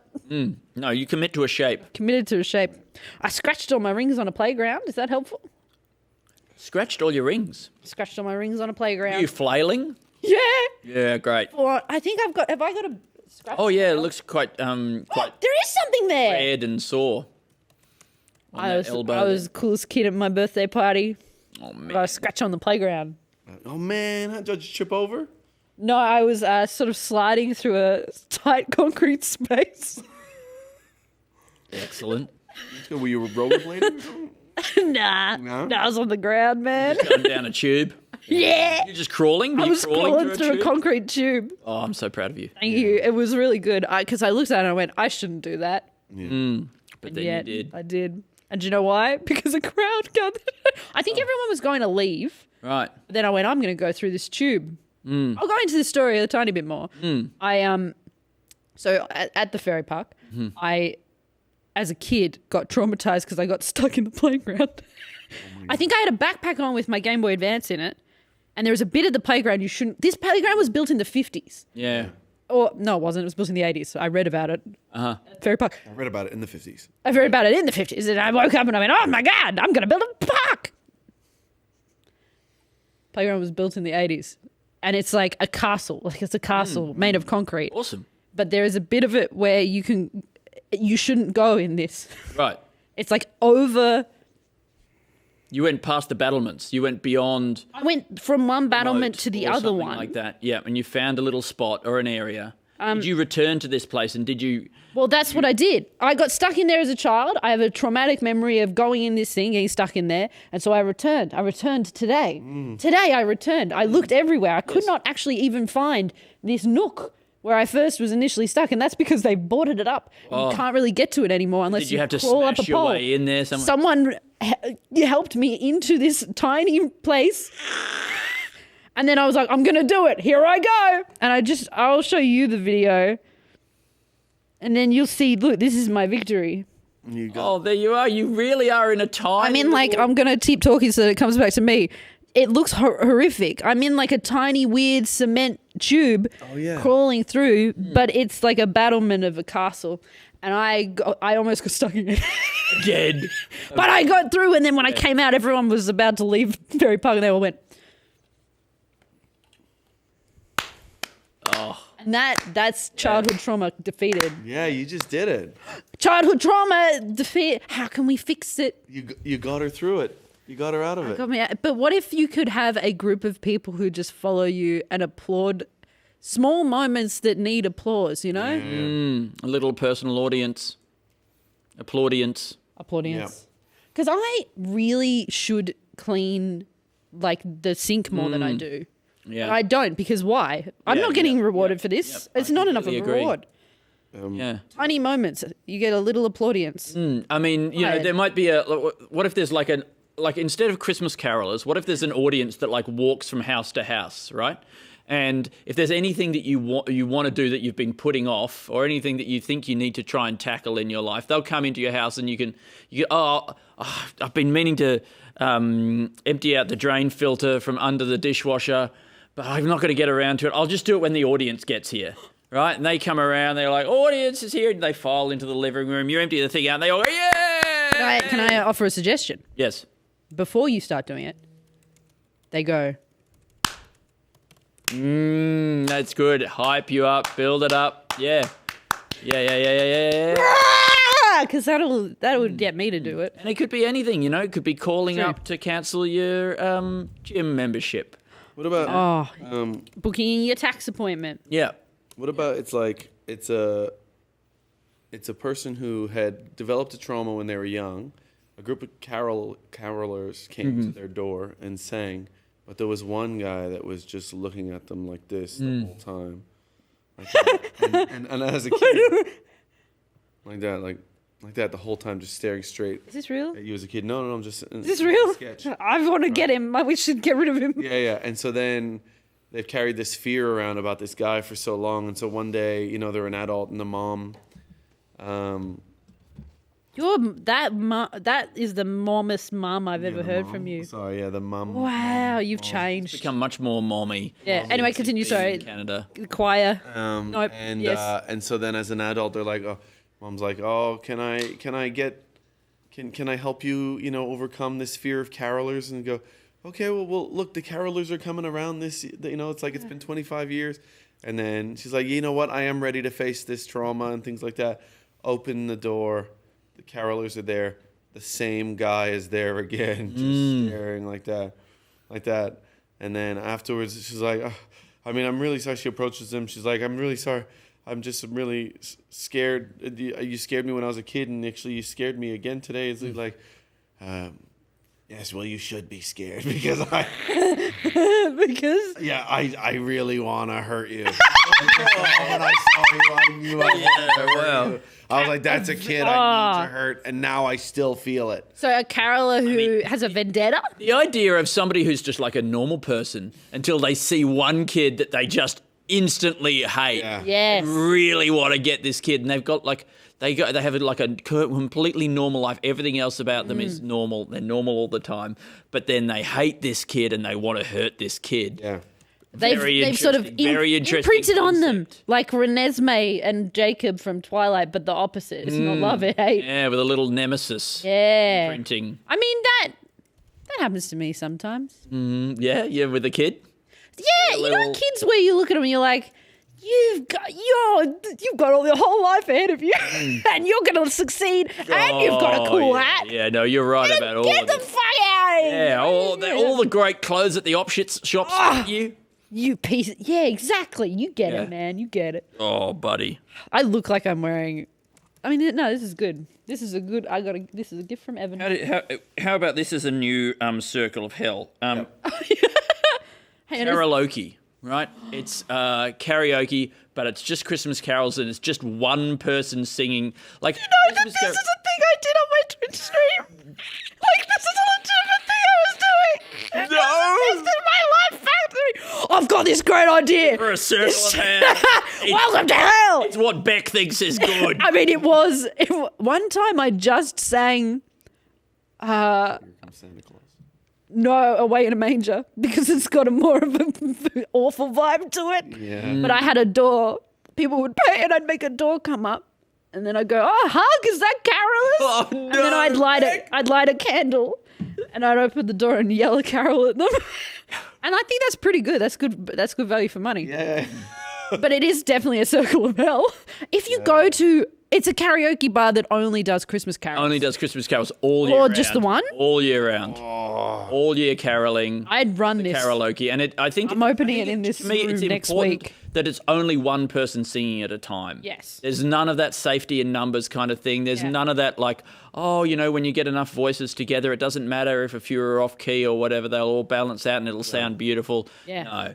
No, you commit to a shape. Committed to a shape. I scratched all my rings on a playground. Is that helpful? Scratched all your rings. Scratched all my rings on a playground. Are you flailing? Yeah. Yeah, great. Well, I think have I got a scratch? Oh yeah, it looks quite there is something there. red and sore. I was the coolest kid at my birthday party. Oh man. I got a scratch on the playground. Oh man, how'd you trip over? No, I was sort of sliding through a tight concrete space. Excellent. Were you rollerblading? Nah, I was on the ground, man. Just going down a tube. Yeah. You're just crawling? I You're was crawling through a tube? concrete tube. Oh, I'm so proud of you. Thank you. It was really good. Because I looked at it and I went, I shouldn't do that. But And then yet, you did. I did. And do you know why? Because a crowd gathered. I think everyone was going to leave. Right. But then I went, I'm going to go through this tube. I'll go into this story a tiny bit more. So at the ferry park, I, as a kid, got traumatized because I got stuck in the playground. I think I had a backpack on with my Game Boy Advance in it, and there was a bit of the playground you shouldn't. This playground was built in the 50s. Yeah. Or no, it wasn't. It was built in the 80s. I read about it. At Ferry Park. I read about it in the 50s. I read about it in the 50s, and I woke up and I went, "Oh my god, I'm going to build a park." Playground was built in the 80s, and it's like a castle. Like it's a castle made of concrete. Awesome. But there is a bit of it where you shouldn't go in this. Right. It's like over. You went past the battlements. You went beyond. I went from one battlement to the or other something one. like that. Yeah, and you found a little spot or an area. Did you return to this place and did you? Well, that's what I did. I got stuck in there as a child. I have a traumatic memory of going in this thing, getting stuck in there. And so I returned. I returned today. Today I returned. I looked everywhere. I could not actually even find this nook where I first was initially stuck. And that's because they boarded it up. Oh. You can't really get to it anymore unless Did you have to crawl up a smash your pole. way in there somewhere? Someone helped me into this tiny place. And then I was like, I'm going to do it. Here I go. And I'll show you the video. And then you'll see, look, this is my victory. Oh, there you are. You really are in a tiny. I mean, like, I'm going to keep talking so that it comes back to me. It looks horrific. I'm in like a tiny, weird cement tube crawling through, but it's like a battlement of a castle. And I almost got stuck in it. Again. But I got through, and then when I came out, everyone was about to leave Ferry Park, and they all went. Oh. And that's childhood trauma defeated. Yeah, you just did it. Childhood trauma defeated. How can we fix it? You got her through it. You got her out of it. Got me out. But what if you could have a group of people who just follow you and applaud small moments that need applause, you know? A little personal audience. Applaudience. Applaudience. Because I really should clean like the sink more than I do. Yeah. And I don't, because why? I'm not getting rewarded for this. It's not enough of a reward. Yeah. Tiny moments. You get a little applaudience. I mean, you know, there might be what if there's like instead of Christmas carolers, what if there's an audience that like walks from house to house, right? And if there's anything that you want to do that you've been putting off, or anything that you think you need to try and tackle in your life, they'll come into your house and I've been meaning to empty out the drain filter from under the dishwasher, but I'm not going to get around to it. I'll just do it when the audience gets here, right? And they come around, they're like, audience is here, and they file into the living room. You empty the thing out, and they all go, yeah! Can I offer a suggestion? Yes. Before you start doing it, they go. That's good. Hype you up, build it up. Yeah. Yeah. Because that would get me to do it. And it could be anything, you know. It could be calling up to cancel your gym membership. What about booking your tax appointment? Yeah. What about it's a person who had developed a trauma when they were young. A group of carolers came to their door and sang, but there was one guy that was just looking at them like this the whole time, like that. and as a kid, like that the whole time, just staring straight. Is this real? At you as a kid. No, I'm just. Is this real? Sketch. I want to get him. We should get rid of him. Yeah. And so then they've carried this fear around about this guy for so long, and so one day, you know, they're an adult and the mom. That is the mommest mum I've ever heard from you. Sorry, yeah, the mum. Wow, you've changed. Become much more mommy. Yeah. Anyway, continue. Sorry. In Canada. The choir. Nope. And so then as an adult, they're like, oh, mom's like, oh, can I help you, you know, overcome this fear of carolers? And go, okay, well, look, the carolers are coming around this, you know, it's like it's been 25 years. And then she's like, you know what? I am ready to face this trauma and things like that. Open the door. The carolers are there. The same guy is there again, just staring like that. And then afterwards, she's like, oh, I mean, I'm really sorry. She approaches him. She's like, I'm really sorry. I'm just really scared. You scared me when I was a kid, and actually you scared me again today. It's like, yes, well, you should be scared because because Yeah, I really want to hurt you. When I saw you, I knew I wanted to hurt you. I was like, that's a kid I need to hurt, and now I still feel it. So a caroler who has a vendetta? The idea of somebody who's just like a normal person until they see one kid that they just instantly hate. Yeah. Yes. Really want to get this kid, and they've got like they have like a completely normal life. Everything else about them is normal. They're normal all the time, but then they hate this kid and they want to hurt this kid. Yeah. They've sort of very interesting imprinted on them, like Renesmee and Jacob from Twilight, but the opposite. It's not love, it's hate. Yeah, with a little nemesis. Yeah. Imprinting. I mean, that happens to me sometimes. Yeah, with a kid. Yeah, you know kids where you look at them and you're like, you've got all your whole life ahead of you, and you're going to succeed, and you've got a cool hat. Yeah, no, you're right about all Get of the this. fuck out of here. Yeah, all the great clothes at the options shops. You piece. Yeah, exactly. You get it, man. You get it. Oh, buddy. I look like I'm wearing. I mean, no, this is good. This is a good. This is a gift from Evan. How about this as a new circle of hell? Hey, Karaoke, right? It's karaoke, but it's just Christmas carols, and it's just one person singing. Like, you know that this is a thing I did on my Twitch stream. Like, this is a legitimate thing I was doing. No. This is my life factory. I've got this great idea. For a circle of hell. Welcome to hell. It's what Bec thinks is good. I mean, it was one time I just sang No, Away in a Manger, because it's got a more of an awful vibe to it. Yeah. But I had a door. People would pay and I'd make a door come up. And then I'd go, oh, hug, is that carolers? Oh, no, and then I'd light a candle and I'd open the door and yell a carol at them. And I think that's pretty good. That's good value for money. Yeah. But it is definitely a circle of hell. If you go to, it's a karaoke bar that only does Christmas carols. Only does Christmas carols all year round. Or just the one? All year round. All year caroling. I'd run this. Karaoke. And I think I'm opening it in this to me, room it's next important week. that it's only one person singing at a time. Yes. There's none of that safety in numbers kind of thing. There's none of that like, oh, you know, when you get enough voices together, it doesn't matter if a few are off key or whatever, they'll all balance out and it'll sound beautiful. Yeah. No.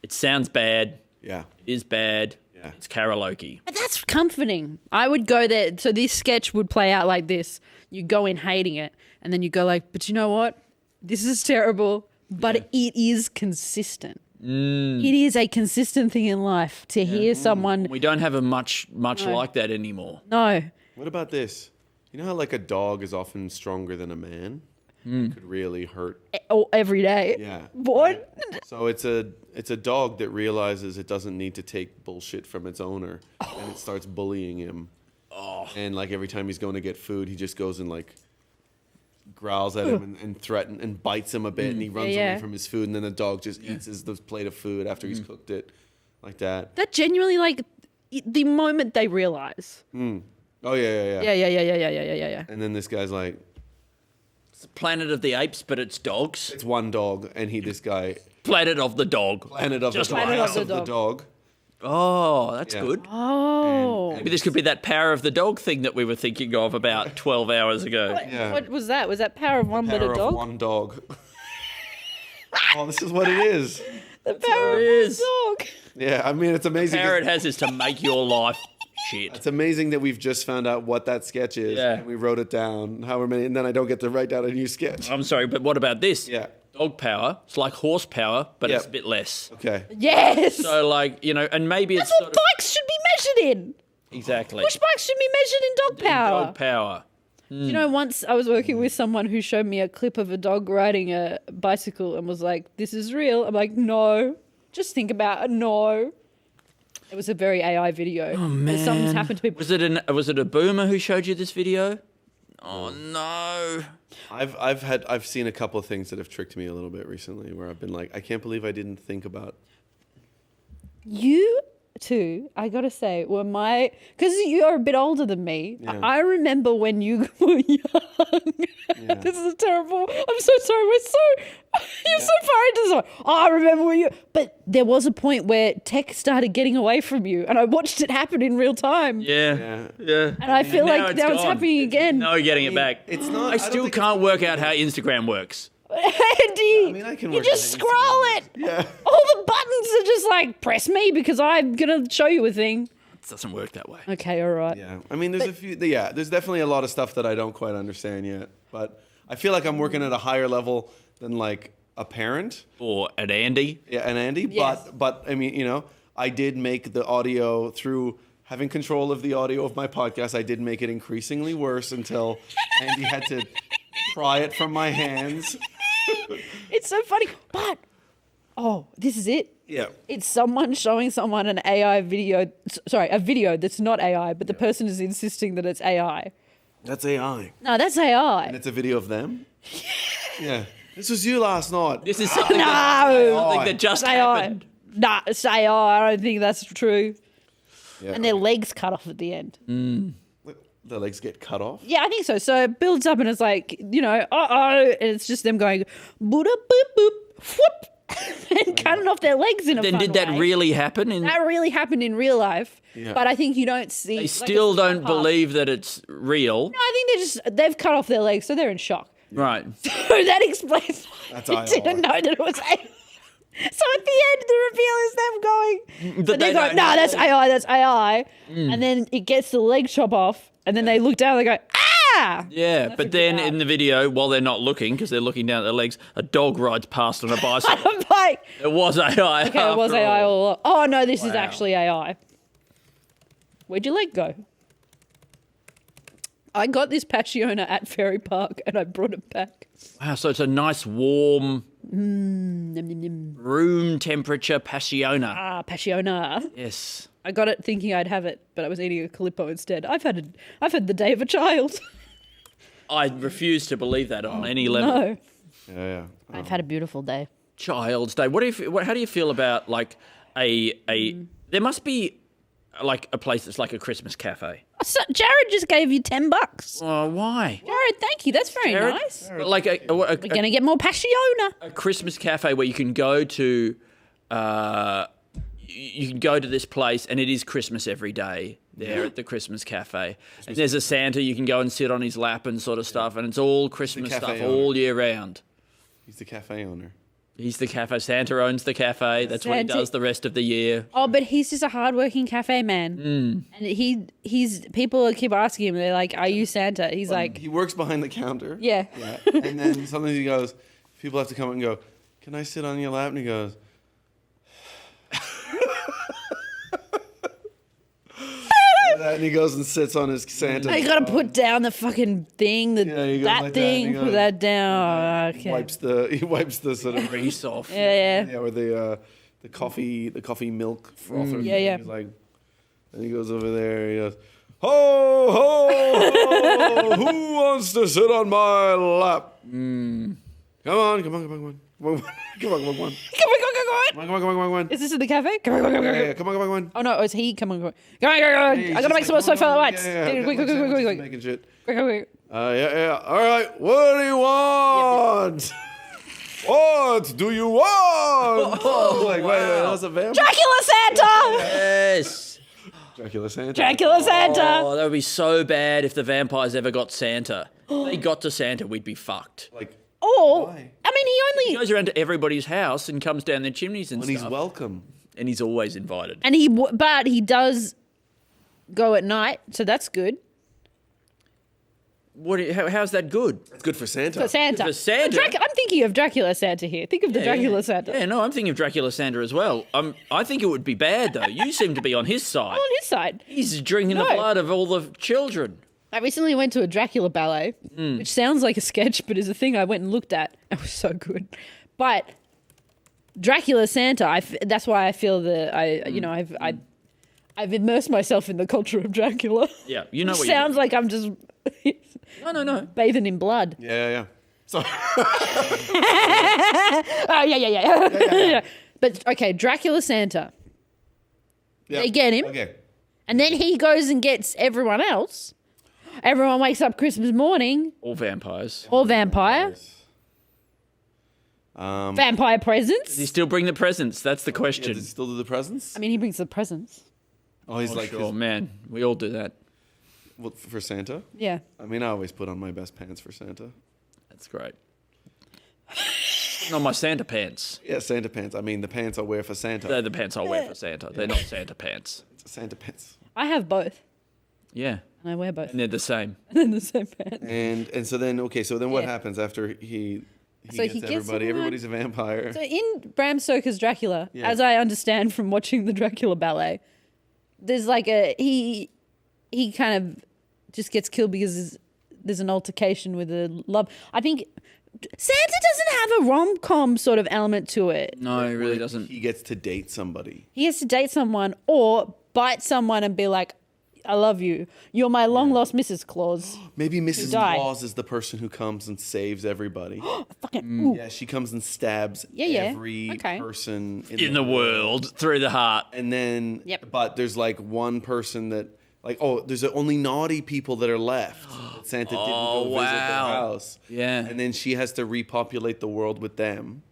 It sounds bad. Yeah. It is bad. Yeah. It's karaoke. But that's comforting. I would go there. So this sketch would play out like this. You go in hating it, and then you go like, but you know what? This is terrible, but it is consistent. It is a consistent thing in life to hear someone. We don't have a much like that anymore. No. What about this? You know how like a dog is often stronger than a man? Could really hurt. Every day. Yeah. What? So it's a dog that realizes it doesn't need to take bullshit from its owner, and it starts bullying him. And like every time he's going to get food, he just goes and like growls at him and threatens and bites him a bit, and he runs away from his food, and then the dog just eats his plate of food after he's cooked it, like that. That genuinely, like, the moment they realize. Oh yeah. Yeah. And then this guy's like, it's the Planet of the Apes, but it's dogs. It's one dog, and this guy. Planet of the Dog. Planet of Just the like House of the Dog. Oh, that's good. Oh. Maybe this could be that Power of the Dog thing that we were thinking of about 12 hours ago. What was that? Was that Power of One But a Power Dog? of one dog. Oh, this is what it is. The Power of One Dog. Yeah, I mean, it's amazing. The power it has is to make your life shit. It's amazing that we've just found out what that sketch is, and we wrote it down, however many, and then I don't get to write down a new sketch. I'm sorry, but what about this? Yeah. Dog power. It's like horsepower, but it's a bit less. Okay. Yes. So, like, you know, and maybe That's it's what bikes should be measured in. Exactly. Push bikes should be measured in dog power. Dog power. You know, once I was working with someone who showed me a clip of a dog riding a bicycle and was like, this is real. I'm like, no. Just think about it. No. It was a very AI video. Oh, man. Something's happened to people. Was it a boomer who showed you this video? Oh, no. I've seen a couple of things that have tricked me a little bit recently where I've been like, I can't believe I didn't think about. You two, I gotta say, were because you're a bit older than me. Yeah. I remember when you were young. This is terrible. I'm so sorry. You're so far into this one. I remember when you. But there was a point where tech started getting away from you, and I watched it happen in real time. Yeah. And I feel like now it's happening again. No getting it back. It's not. I still can't work out how Instagram works. How Andy. I mean, I can you work just the scroll it. Yeah. All the buttons are just like, press me because I'm going to show you a thing. It doesn't work that way. Okay, all right. Yeah. I mean, there's a few. Yeah, there's definitely a lot of stuff that I don't quite understand yet. But I feel like I'm working at a higher level than like a parent or an Andy. Yeah, an Andy. Yes. But I mean, you know, I did make the audio through having control of the audio of my podcast. I did make it increasingly worse until Andy had to pry it from my hands. It's so funny. But, this is it. Yeah. It's someone showing someone an AI video. Sorry, a video that's not AI, but the person is insisting that it's AI. That's AI. No, that's AI. And it's a video of them? Yeah. This was you last night. This is something, No. something that just It's AI. happened. Nah, it's AI. I don't think that's true. Yeah. And their legs cut off at the end. The legs get cut off? Yeah, I think so. So it builds up and it's like, you know, and it's just them going, boop, boop, boop, whoop, and cutting off their legs in a Then fun did that way. really happen? That really happened in real life. Yeah. But I think you don't see. They still don't believe that it's real. No, I think they've cut off their legs, so they're in shock. Right. So that explains why That's they IR. didn't know that it was AI. So at the end, the reveal is them going, But and they they go, don't nah, know. that's AI, that's AI. And then it gets the leg chop off, and then they look down, and they go, ah! Yeah, but then in the video, while they're not looking, because they're looking down at their legs, a dog rides past on a bicycle. On a bike. It was AI. Okay, it was after AI all. all along. Oh, no, this is Wow. actually AI. Where'd your leg go? I got this Passiona at Ferry Park, and I brought it back. Wow, so it's a nice warm Nom, nom, nom. room temperature Passiona. Ah, Passiona. Yes. I got it thinking I'd have it, but I was eating a Calippo instead. I've had the day of a child. I refuse to believe that on any level. No. Yeah. I've had a beautiful day. Child's Day. How do you feel about like there must be like a place that's like a Christmas cafe. So Jared just gave you $10. Oh, why? Jared, thank you. That's very Jared? nice. Like We're gonna get more Passiona. a Christmas cafe where you can go to you can go to this place and it is Christmas every day there at the Christmas cafe. And there's a Santa you can go and sit on his lap and sort of stuff, and it's all Christmas cafe stuff owner. all year round. He's the cafe owner. He's the cafe. Santa owns the cafe. That's what he Santa- does the rest of the year. Oh, but he's just a hardworking cafe man. And he's people keep asking him, they're like, are you Santa? He's like, He works behind the counter. yeah. And then sometimes he goes, people have to come and go, can I sit on your lap? And he goes, and he goes and sits on his Santa. You gotta put down the fucking thing, he goes like that that, thing, he put goes- that down. Oh, okay. He wipes the sort of grease off. Yeah. or the coffee milk frother. Yeah. He's like, and he goes over there. He goes, ho ho ho! Who wants to sit on my lap? Come on. Come on. Is this in the cafe? Come on. Yeah, come on. Oh no, it's he. Come on. I gotta make some more sofa at once. Quick. Making shit. Quick. Yeah. All right. What do you want? What do you want? Like, wait, that's a vampire. Dracula Santa! Yes. Dracula Santa. Dracula Santa! Oh, that would be so bad if the vampires ever got Santa. If they got to Santa, we'd be fucked. Like, Or, I mean, he he only... goes around to everybody's house and comes down their chimneys and and stuff. he's welcome. And he's always invited. And but he does go at night, so that's good. How's that good? It's good for Santa. For Santa. For Santa? I'm thinking of Dracula Santa here. Think of the Dracula Santa. Yeah, no, I'm thinking of Dracula Santa as well. I think it would be bad, though. You seem to be on his side. I'm on his side. He's drinking the No. blood of all the children. I recently went to a Dracula ballet, which sounds like a sketch, but is a thing I went and looked at. It was so good. But Dracula Santa, that's why I feel that I've immersed myself in the culture of Dracula. Yeah, you know Which what sounds like I'm just No. bathing in blood. Yeah. So Oh, yeah. But okay, Dracula Santa. yeah. They get him. Okay. And then he goes and gets everyone else. Everyone wakes up Christmas morning. All vampires. Or vampire. Vampire presents. Does he still bring the presents? That's the question. Does he still do the presents? I mean, he brings the presents. Oh, he's like, oh man, we all do that. Well, for Santa? Yeah. I mean, I always put on my best pants for Santa. That's great. No, my Santa pants. Yeah, Santa pants. I mean, the pants I wear for Santa. They're the pants I wear for Santa. They're not Santa pants. It's Santa pants. I have both, Yeah. and I wear both. And they're the same. They're the same pants. And so then what Yeah. happens after he So gets he gets everybody? everyone- Everybody's a vampire. So in Bram Stoker's Dracula, Yeah. as I understand from watching the Dracula ballet, there's like he kind of just gets killed because there's an altercation with a love. I think Santa doesn't have a rom-com sort of element to it. No, he really doesn't. He gets to date somebody. He has to date someone or bite someone and be like, I love you. You're my long-lost Mrs. Claus. Maybe You Mrs. die. Claus is the person who comes and saves everybody. Fucking ooh. Yeah, she comes and stabs Yeah. every Okay. person In the world, through the heart. And then, Yep. but there's like one person that, like, there's only naughty people that are left. That Santa didn't go visit their house. Yeah. And then she has to repopulate the world with them.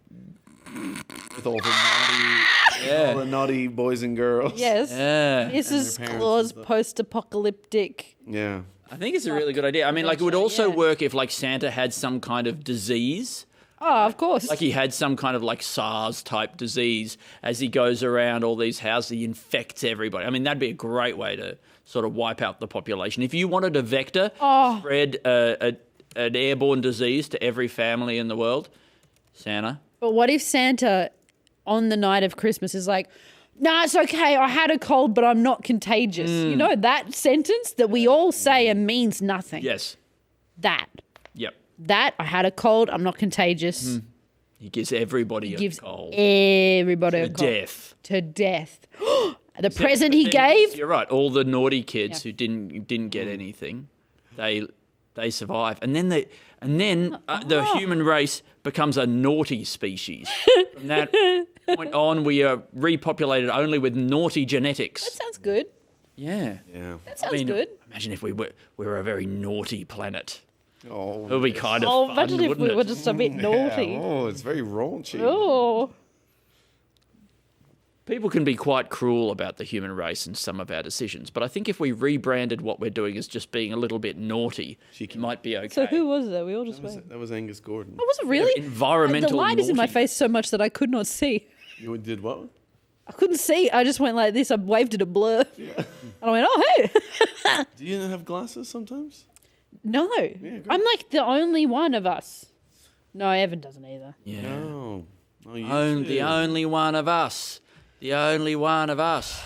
With all the naughty boys and girls. Yes. Yeah. Mrs. parents Claus post-apocalyptic. Yeah. I think it's a really good idea. I mean, like, it would also work if, like, Santa had some kind of disease. Oh, of course. Like he had some kind of like SARS type disease as he goes around all these houses, he infects everybody. I mean, that'd be a great way to sort of wipe out the population. If you wanted a vector, spread an airborne disease to every family in the world, Santa. But what if Santa, on the night of Christmas, is like, nah, it's okay. I had a cold, but I'm not contagious. You know, that sentence that we all say and means nothing. Yes. That. Yep. That, I had a cold, I'm not contagious. He gives everybody He gives a cold. everybody a To cold. death. To death. The present he gave? You're right. All the naughty kids who didn't get anything, they survive, and then the human race becomes a naughty species. From that point on, we are repopulated only with naughty genetics. That sounds good. Yeah. Yeah. That sounds good. Imagine if we were a very naughty planet. Oh, it would be kind of Oh, fun, imagine if wouldn't we it? were just a bit naughty. Yeah. Oh, it's very raunchy. Oh. People can be quite cruel about the human race and some of our decisions, but I think if we rebranded what we're doing as just being a little bit naughty, it might be okay. So who was that? We all just went. That was Angus Gordon. Oh, was it really? Environmental The light is in my naughty. face so much that I could not see. You did what? I couldn't see. I just went like this. I waved at a blur. And I went, oh, hey. Do you have glasses sometimes? No. I'm like the only one of us. No, Evan doesn't either. Yeah. No. The only one of us. The only one of us.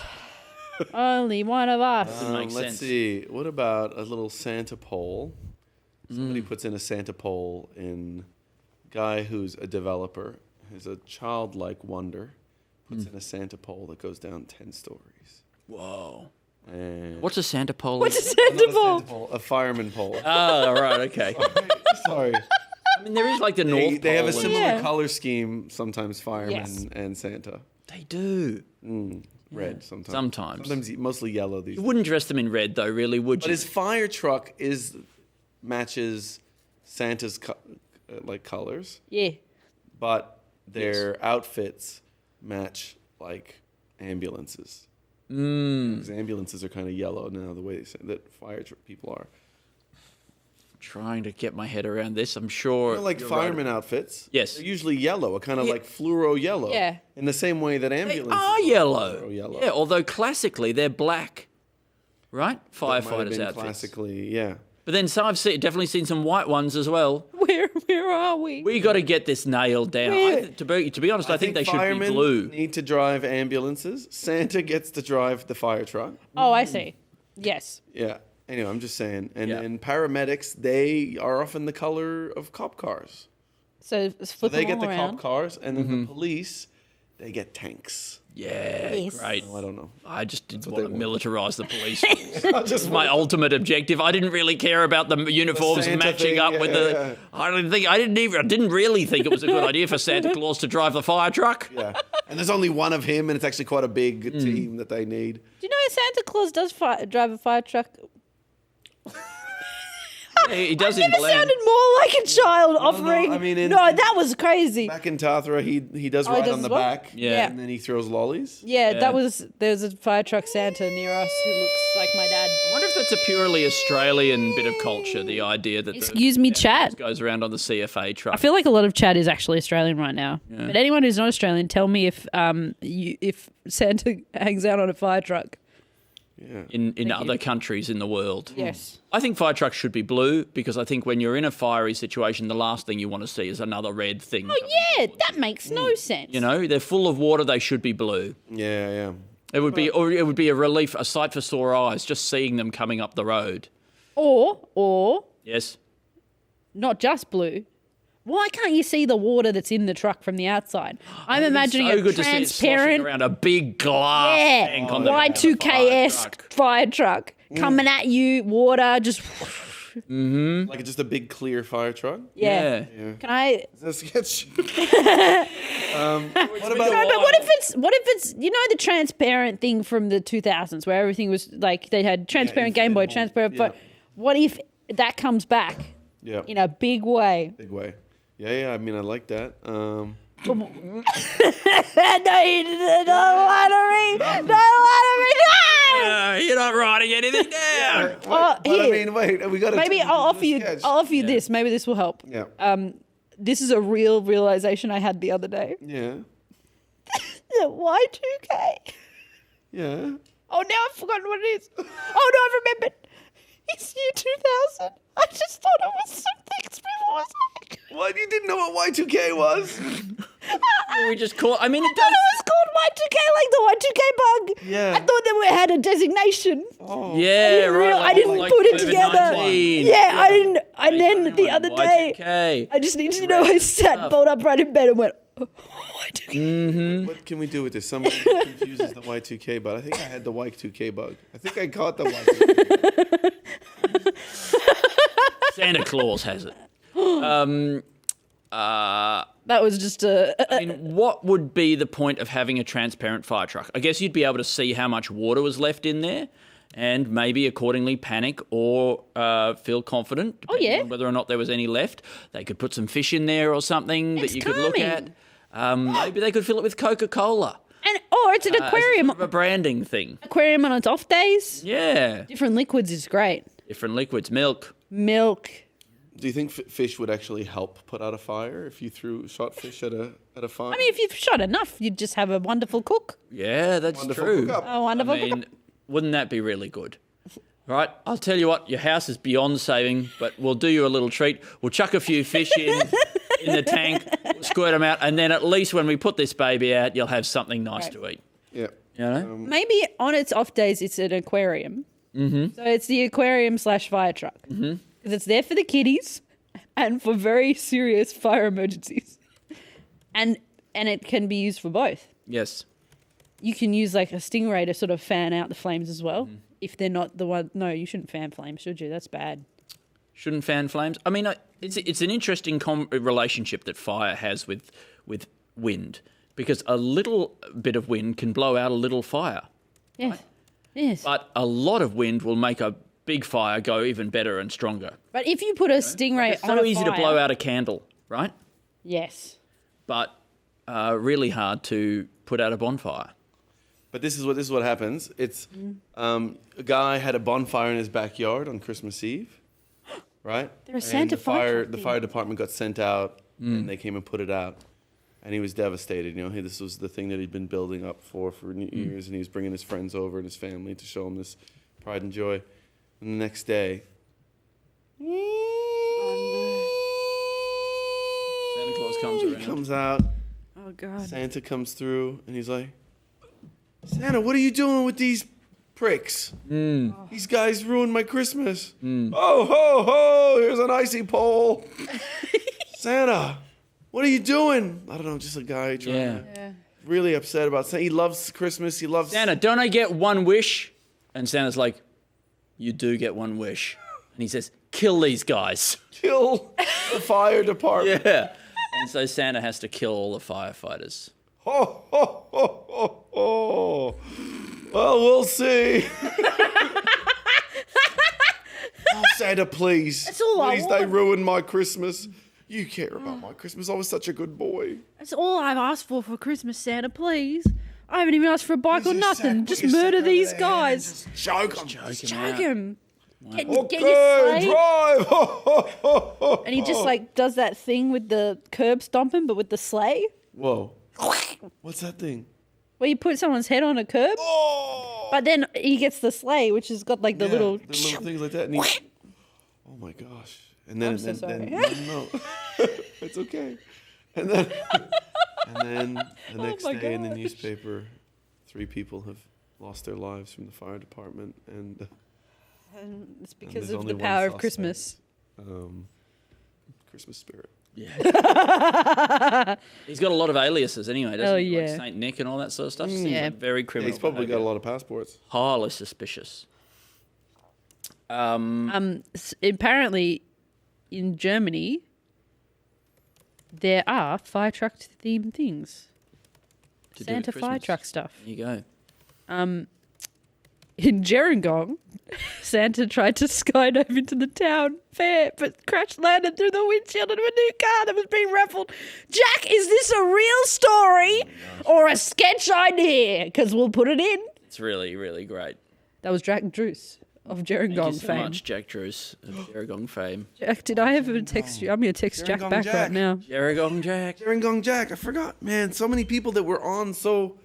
Only one of us. Let's see. What about a little Santa poll? Somebody puts in a Santa poll in guy who's a developer, who's a childlike wonder, puts in a Santa poll that goes down 10 stories. Whoa. And What's a Santa poll? What's a Santa poll? A fireman poll. Oh, right, okay. Sorry. I mean, there is like the North They have a Pole. similar color scheme, sometimes firemen Yes. and Santa. They do. Red sometimes. Sometimes. Mostly yellow these You days. wouldn't dress them in red, though, really, would you? But his fire truck matches Santa's like colors. Yeah. But their outfits match like ambulances. Because ambulances are kind of yellow now, the way they say that fire people are. Trying to get my head around this, I'm sure. You know, like you're fireman right. outfits. Yes. They're usually yellow, a kind of like fluoro yellow. Yeah. In the same way that They ambulances are yellow. fluoro yellow. Yeah, although classically they're black. Right? That might have Firefighters been outfits. classically, yeah. But then I've definitely seen some white ones as well. Where are we? We got to get this nailed down. To be honest, I think they should be firemen blue. need to drive ambulances. Santa gets to drive the fire truck. Oh, I see. Yes. Yeah. Anyway, I'm just saying. And then paramedics, they are often the color of cop cars. So So flip they them get all the around. cop cars, and then the police, they get tanks. Yeah, Yes. great. Oh, I don't know. I just didn't what want to they want. militarise the police. This is my ultimate objective. I didn't really care about the uniforms Santa matching thing, up with the. yeah. I didn't really think it was a good idea for Santa Claus to drive the fire truck. Yeah. And there's only one of him, and it's actually quite a big team that they need. Do you know Santa Claus does drive a fire truck? Yeah, he does Never in Glen. sounded more like a child offering. I mean, no, that was crazy. Back in Tathra, he does Oh, he ride does on the as well? back, Yeah. and then he throws lollies. Yeah, there's a fire truck Santa near us who looks like my dad. I wonder if that's that's a purely Australian bit of culture, the idea that Excuse me, chat. goes around on the CFA truck. I feel like a lot of chat is actually Australian right now. Yeah. But anyone who's not Australian, tell me if Santa hangs out on a fire truck. Yeah. In other countries in the world. Yes. I think fire trucks should be blue because I think when you're in a fiery situation, the last thing you want to see is another red thing. Oh, yeah, that makes no sense. You know, they're full of water, they should be blue. Yeah. It would be a relief, a sight for sore eyes, just seeing them coming up the road. Or Yes. not just blue. Why can't you see the water that's in the truck from the outside? I'm imagining so a good to see it sloshing transparent around a big glass tank on the Y2K-esque fire truck coming at you, water just. Like just a big clear fire truck. Yeah. Can I? That's sketch. What if it's the transparent thing from the 2000s where everything was like they had transparent Game Boy, transparent. But what if that comes back? Yeah. In a big way. Big way. Yeah. I mean, I like that. No lottery. You're not writing anything down. I mean, wait. We got to. Maybe I'll offer you this. Maybe this will help. Yeah. This is a real realization I had the other day. Yeah. The Y2K. Yeah. Oh, now I've forgotten what it is. Oh, no, I've remembered. It's year 2000. I just thought it was something before. What? You didn't know what Y2K was? We just call. I mean, I thought it was called Y2K, like the Y2K bug. Yeah. I thought that we had a designation. Oh. Yeah, I didn't put it together. Yeah, I didn't. And then the other day, Y2K. I just need to know. I sat bolt upright in bed and went. What can we do with this? Somebody confuses the Y2K bug. I think I had the Y2K bug. I think I caught the Y2K. Santa Claus has it. That was just a. I mean, what would be the point of having a transparent fire truck? I guess you'd be able to see how much water was left in there, and maybe accordingly panic or feel confident. On whether or not there was any left. They could put some fish in there or something that you could look at. Maybe they could fill it with Coca-Cola. Or it's an aquarium. Sort of a branding thing. Aquarium on its off days. Yeah. Different liquids is great. Different liquids. Milk. Do you think fish would actually help put out a fire if you shot fish at a fire? I mean, if you've shot enough, you'd just have a wonderful cook. Yeah, that's Wonderful true. cook-up. A wonderful cook-up. Wouldn't that be really good? Right, I'll tell you what, your house is beyond saving, but we'll do you a little treat. We'll chuck a few fish in the tank, we'll squirt them out, and then at least when we put this baby out, you'll have something nice to eat. Yeah. You know? Maybe on its off days, it's an aquarium. Mm-hmm. So it's the aquarium/fire truck. Mm-hmm. Because it's there for the kiddies and for very serious fire emergencies. And it can be used for both. Yes. You can use like a stingray to sort of fan out the flames as well. If they're not the one. No, you shouldn't fan flames, should you? That's bad. Shouldn't fan flames? I mean, it's an interesting relationship that fire has with wind, because a little bit of wind can blow out a little fire. Yes. Right? Yes. But a lot of wind will make a big fire go even better and stronger. But if you put a stingray it's on so a easy fire, to blow out a candle, right? Yes. But really hard to put out a bonfire. But this is what happens. It's a guy had a bonfire in his backyard on Christmas Eve, right? There are Santa the fire department got sent out, and they came and put it out, and he was devastated. You know, this was the thing that he'd been building up for New Year's, and he was bringing his friends over and his family to show him this pride and joy. And the next day, Santa Claus comes around. He comes out. Oh God! Santa comes through, and he's like, Santa, what are you doing with these pricks? These guys ruined my Christmas. Oh, ho, ho, here's an icy pole. Santa, what are you doing? I don't know, just a guy trying to really upset about Santa. He loves Christmas. He loves... Santa, don't I get one wish? And Santa's like, you do get one wish. And he says, kill these guys. Kill the fire department. Yeah. And so Santa has to kill all the firefighters. Ho, ho, ho, ho, ho. Well, we'll see. Oh, Santa, please. That's all I please, want. they ruined my Christmas. You care about my Christmas. I was such a good boy. That's all I've asked for Christmas, Santa, please. I haven't even asked for a bike or nothing. Just murder these guys. Choke them. Choke him. Get your sleigh. drive. And he just like does that thing with the curb stomping, but with the sleigh. Whoa. What's that thing? Where you put someone's head on a curb. But then he gets the sleigh, which has got like the little things like that. And oh my gosh. And then, I'm so sorry. no. It's okay. And then the next day in the newspaper, 3 people have lost their lives from the fire department, and it's because there's of only the one power of suspect. Christmas. Christmas spirit. Yeah. He's got a lot of aliases anyway, doesn't he? Like Saint Nick and all that sort of stuff. Seems like very criminal. He's probably got a lot of passports. Highly suspicious. Apparently, in Germany, there are fire truck themed things. To do with Santa fire Christmas. truck stuff. There you go. In Gerringong, Santa tried to skydive into the town fair, but crash landed through the windshield of a new car that was being raffled. Jack, is this a real story or a sketch idea? Because we'll put it in. It's really, really great. That was Jack Druce of Gerringong Thank you so fame. much, Jack Druce of Gerringong fame. Jack, did I ever text you? I'm going to text Jack back right now. Gerringong Jack. Gerringong Jack. I forgot, man. So many people that were on so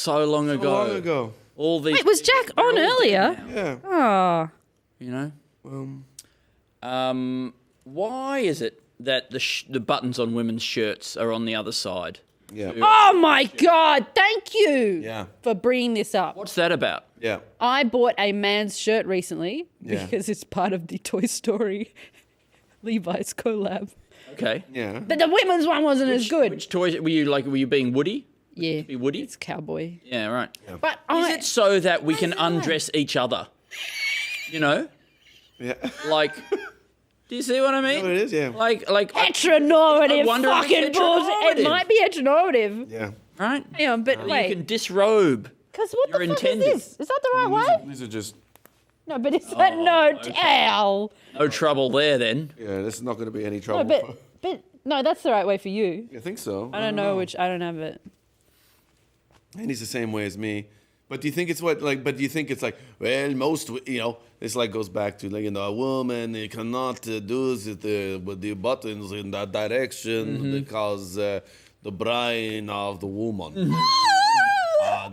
long ago. All these. Wait, was Jack on earlier? Yeah. Oh. You know. Why is it that the buttons on women's shirts are on the other side? Yeah. Oh my God! Thank you. Yeah. For bringing this up. What's that about? Yeah. I bought a man's shirt recently Yeah. because it's part of the Toy Story Levi's collab. Okay. Yeah. But the women's one wasn't as good. Which toys were you being Woody? Yeah. Be Woody? It's cowboy. Yeah, right. But is it so that we can undress each other? You know? Yeah. Like, do you see what I mean? No, it is, yeah. Like Heteronormative I wonder if fucking it's bullshit. It heteronormative. might be heteronormative. Yeah. Right? Hang on, but wait. You can disrobe. Because what Your the fuck intended. is this? Is that the right way? These are just. No, but is that no towel? No trouble there then. Yeah, this is not going to be any No, trouble. but no, that's the right way for you. I think so. I don't know which. I don't have it. And he's the same way as me. But do you think it's but do you think it's like, well, most, this like goes back to like, a woman, you cannot do it with the buttons in that direction because the brain of the woman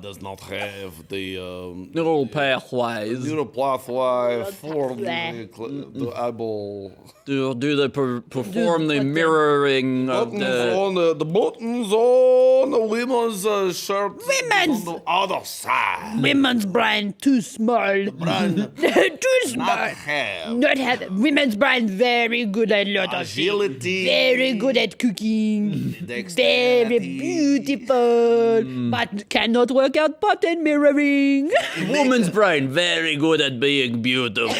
does not have the neural pathways. Neural pathway for the eyeball. Perform the mirroring of The buttons on the women's shirt. Women's! On the other side. Women's brain too small. Too small. Not have women's brain very good at lot of Agility. Very good at cooking. Very beautiful. But cannot work out button mirroring. Woman's brain very good at being beautiful.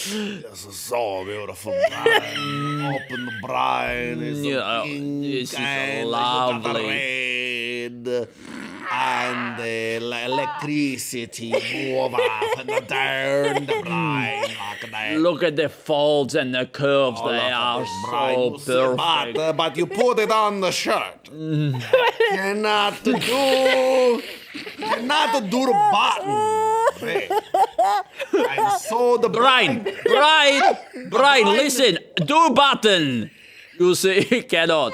This is so beautiful. Brain. Open the brain. It's this is lovely. Red. And the electricity move up and down the brain like that. Look at the folds and the curves. They are so perfect. But you put it on the shirt. Cannot do the button. And so the Brian, listen. Do button. You see, cannot.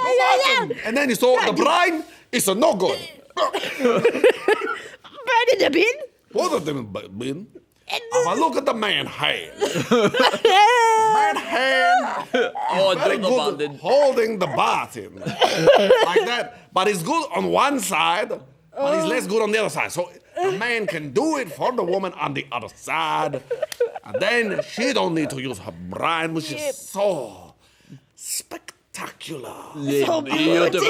And then you saw the brain is a no good. Burn in the bin. Both of them in the bin. If I look at the man hand. Man hand. Very good holding the button. Like that. But it's good on one side, but it's less good on the other side. So a man can do it for the woman on the other side. And then she don't need to use her brain, which is so spectacular. So beautiful.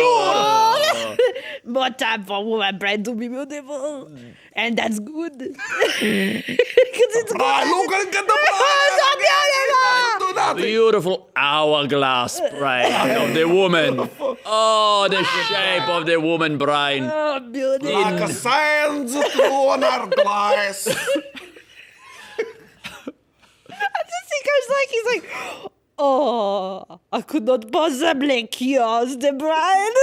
More time for woman brain to be beautiful. And that's good. Because it's good. Look at the So beautiful. Beautiful hourglass brain of the woman. Oh, the shape of the woman brain. Oh, beautiful. Like a sands through an hourglass. He's like, oh, I could not possibly cure the brain.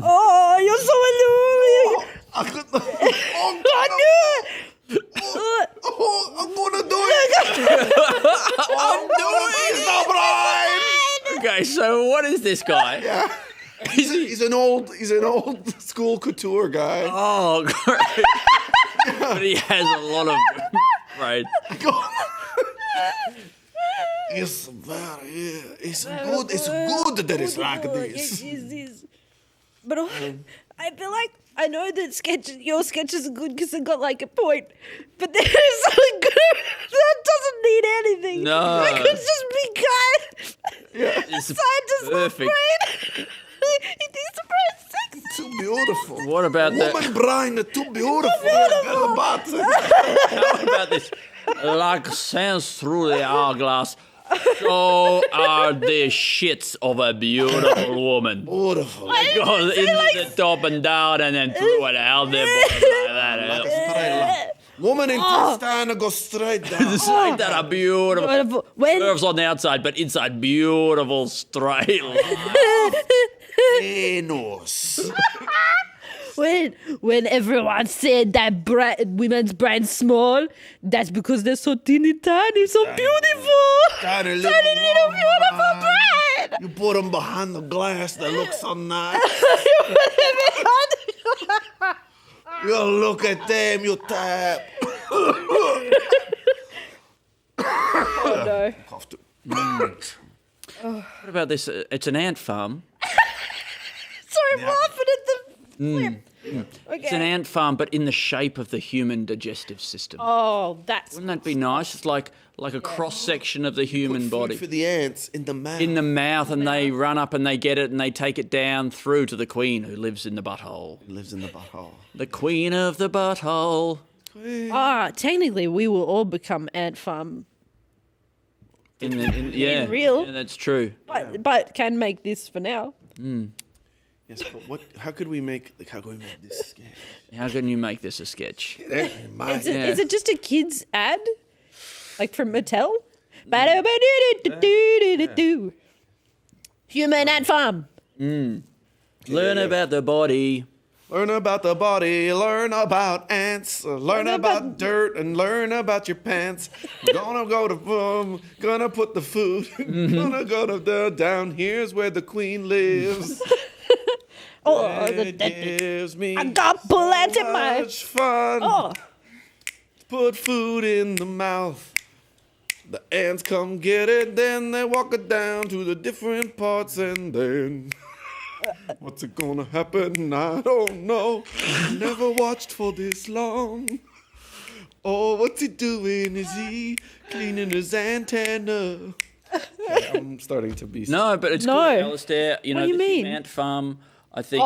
Oh, you're so annoying. I could not. I'm gonna do it. I'm doing it. Okay, so what is this guy? Yeah. He's an old school couture guy. Oh, great. But he has a lot of right. It's good. It's good that it's like this. Yes. But I feel like I know that your sketches are good because they got like a point, but there's something good that doesn't need anything. No. Like it's just be kind. Yeah. It's Scientist perfect. brain. He thinks the brain's sexy. Too beautiful. What about that? Woman brain is too beautiful. How about this? Like sands through the hourglass, so are the shits of a beautiful woman. Beautiful. It goes into the top and down and then through it out there. Like that. Woman intestine go straight down. It's like that, a beautiful curves on the outside, but inside beautiful straight line. Enos. When everyone said that women's brain's small, that's because they're so teeny tiny, so beautiful. Tiny little beautiful brain. You put them behind the glass, they look so nice. You look at them, you tap. Oh no. What about this? It's an ant farm. Sorry, I'm laughing at the flip. Okay. It's an ant farm, but in the shape of the human digestive system. Oh, Wouldn't that be nice? It's like a cross section of the human body. For the ants in the mouth. In the mouth, and they run up and they get it and they take it down through to the queen who lives in the butthole. The queen of the butthole. Technically, we will all become ant farm. Yeah, real. Yeah, that's true. But can make this for now. Yes, but how could we make this sketch? How can you make this a sketch? Is it just a kid's ad? Like from Mattel? Human ant farm. Learn about the body. Learn about the body, learn about ants, learn about dirt, and learn about your pants. Gonna put the food, gonna go to down here's where the queen lives. It gives me I got bullets in my much fun. Put food in the mouth. The ants come get it, then they walk it down to the different parts, and then what's it gonna happen? I don't know. Never watched for this long. Oh, what's he doing? Is he cleaning his antenna? I'm starting to be. No, but it's good, Alasdair. You know, do you mean? Ant farm, I think,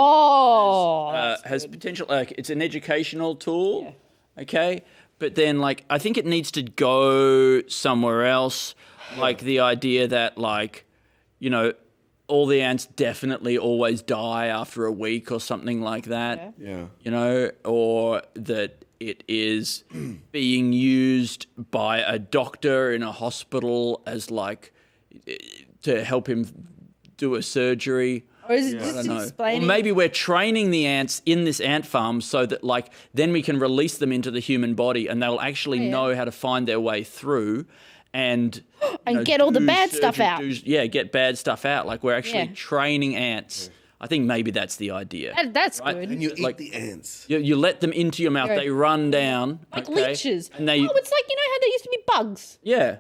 has potential. Like, it's an educational tool, okay? But then, like, I think it needs to go somewhere else. Like the idea that, like, you know, all the ants definitely always die after a week or something like that. Yeah. You know, or that it is being used by a doctor in a hospital as, like, to help him do a surgery. Or is it just explaining? Or maybe we're training the ants in this ant farm so that, like, then we can release them into the human body and they'll actually know how to find their way through and get all the bad stuff out. Get bad stuff out. Like, we're actually training ants. I think maybe that's the idea. That's good. And you eat the ants. You let them into your mouth. Right. They run down. Like okay? leeches. And they, it's like, you know how there used to be bugs? Yeah.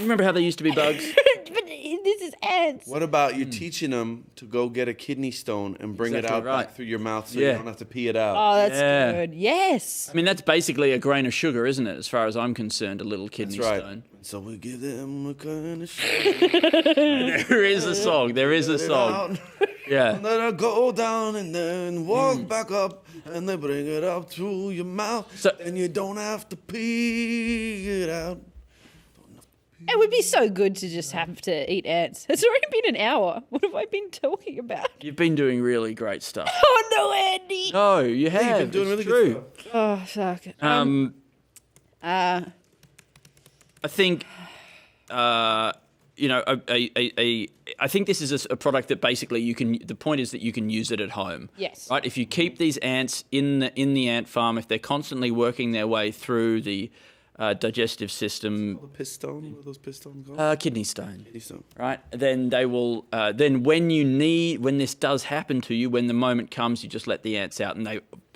Remember how they used to be bugs? But this is ants. What about you teaching them to go get a kidney stone and bring it out back through your mouth so you don't have to pee it out? Oh, that's good. Yes. I mean, that's basically a grain of sugar, isn't it? As far as I'm concerned, a little kidney stone. So we give them a kind of sugar. There is a song. There is a song. Yeah. And then I go down and then walk back up and they bring it up through your mouth. And you don't have to pee it out. It would be so good to just have to eat ants. It's already been an hour. What have I been talking about? You've been doing really great stuff. Oh, no, Andy. No, you have. You've been doing really true. good stuff. Oh, suck. I think, I think this is a product that basically you can. The point is that you can use it at home. Yes. Right. If you keep these ants in the ant farm, if they're constantly working their way through the digestive system. The pistone, what are those pistones called? Kidney stone. Kidney stone. Right. Then they will. Then when this does happen to you, when the moment comes, you just let the ants out, and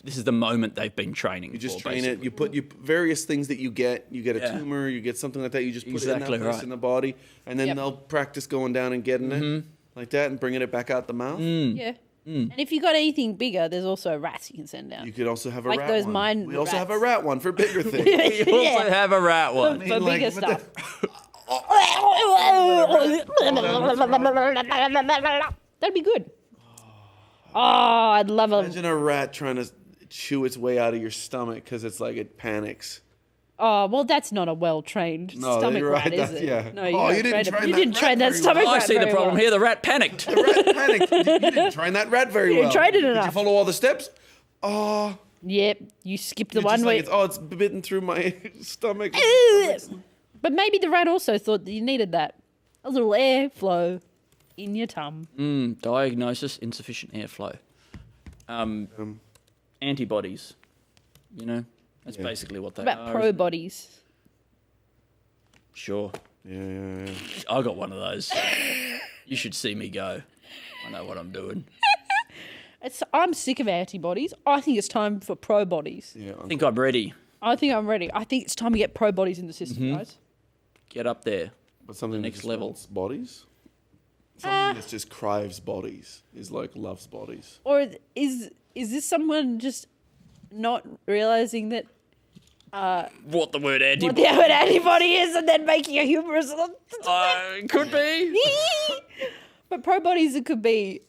this is the moment they've been training. You just for, train basically. it. You put various things that you get. You get a tumor. You get something like that. You just put it in that place in the body, and then they'll practice going down and getting it like that and bringing it back out the mouth. Yeah. And if you got anything bigger, there's also rats you can send out. You could also have a like rat those one. mine We also rats. have a rat one for bigger things. We also have a rat one. For bigger stuff. That'd be good. Oh, I'd love a. Imagine a rat trying to chew its way out of your stomach because it's like it panics. Oh, well, that's not a well-trained stomach you're rat, right, is it? yeah. No, You didn't train that stomach rat I see the very problem well. here. The rat panicked. The rat panicked. You didn't train that rat very You well. didn't train it Did enough. you follow all the steps? Oh. Yep, you skipped the It's one just where. like it's bitten through my stomach. But maybe the rat also thought that you needed that. A little airflow in your tum. Diagnosis: insufficient airflow. Antibodies. That's basically what they What are. about pro bodies? Sure. Yeah. I got one of those. You should see me go. I know what I'm doing. I'm sick of antibodies. I think it's time for pro bodies. Yeah. I think I'm ready. I think I'm ready. I think it's time to get pro bodies in the system, guys. Get up there. But something next that level. wants bodies. Something that's just craves bodies is like loves bodies. Or is this someone just not realizing that What the word what antibody? the word antibody is, and then making a humorous? Could be. But pro bodies, it could be.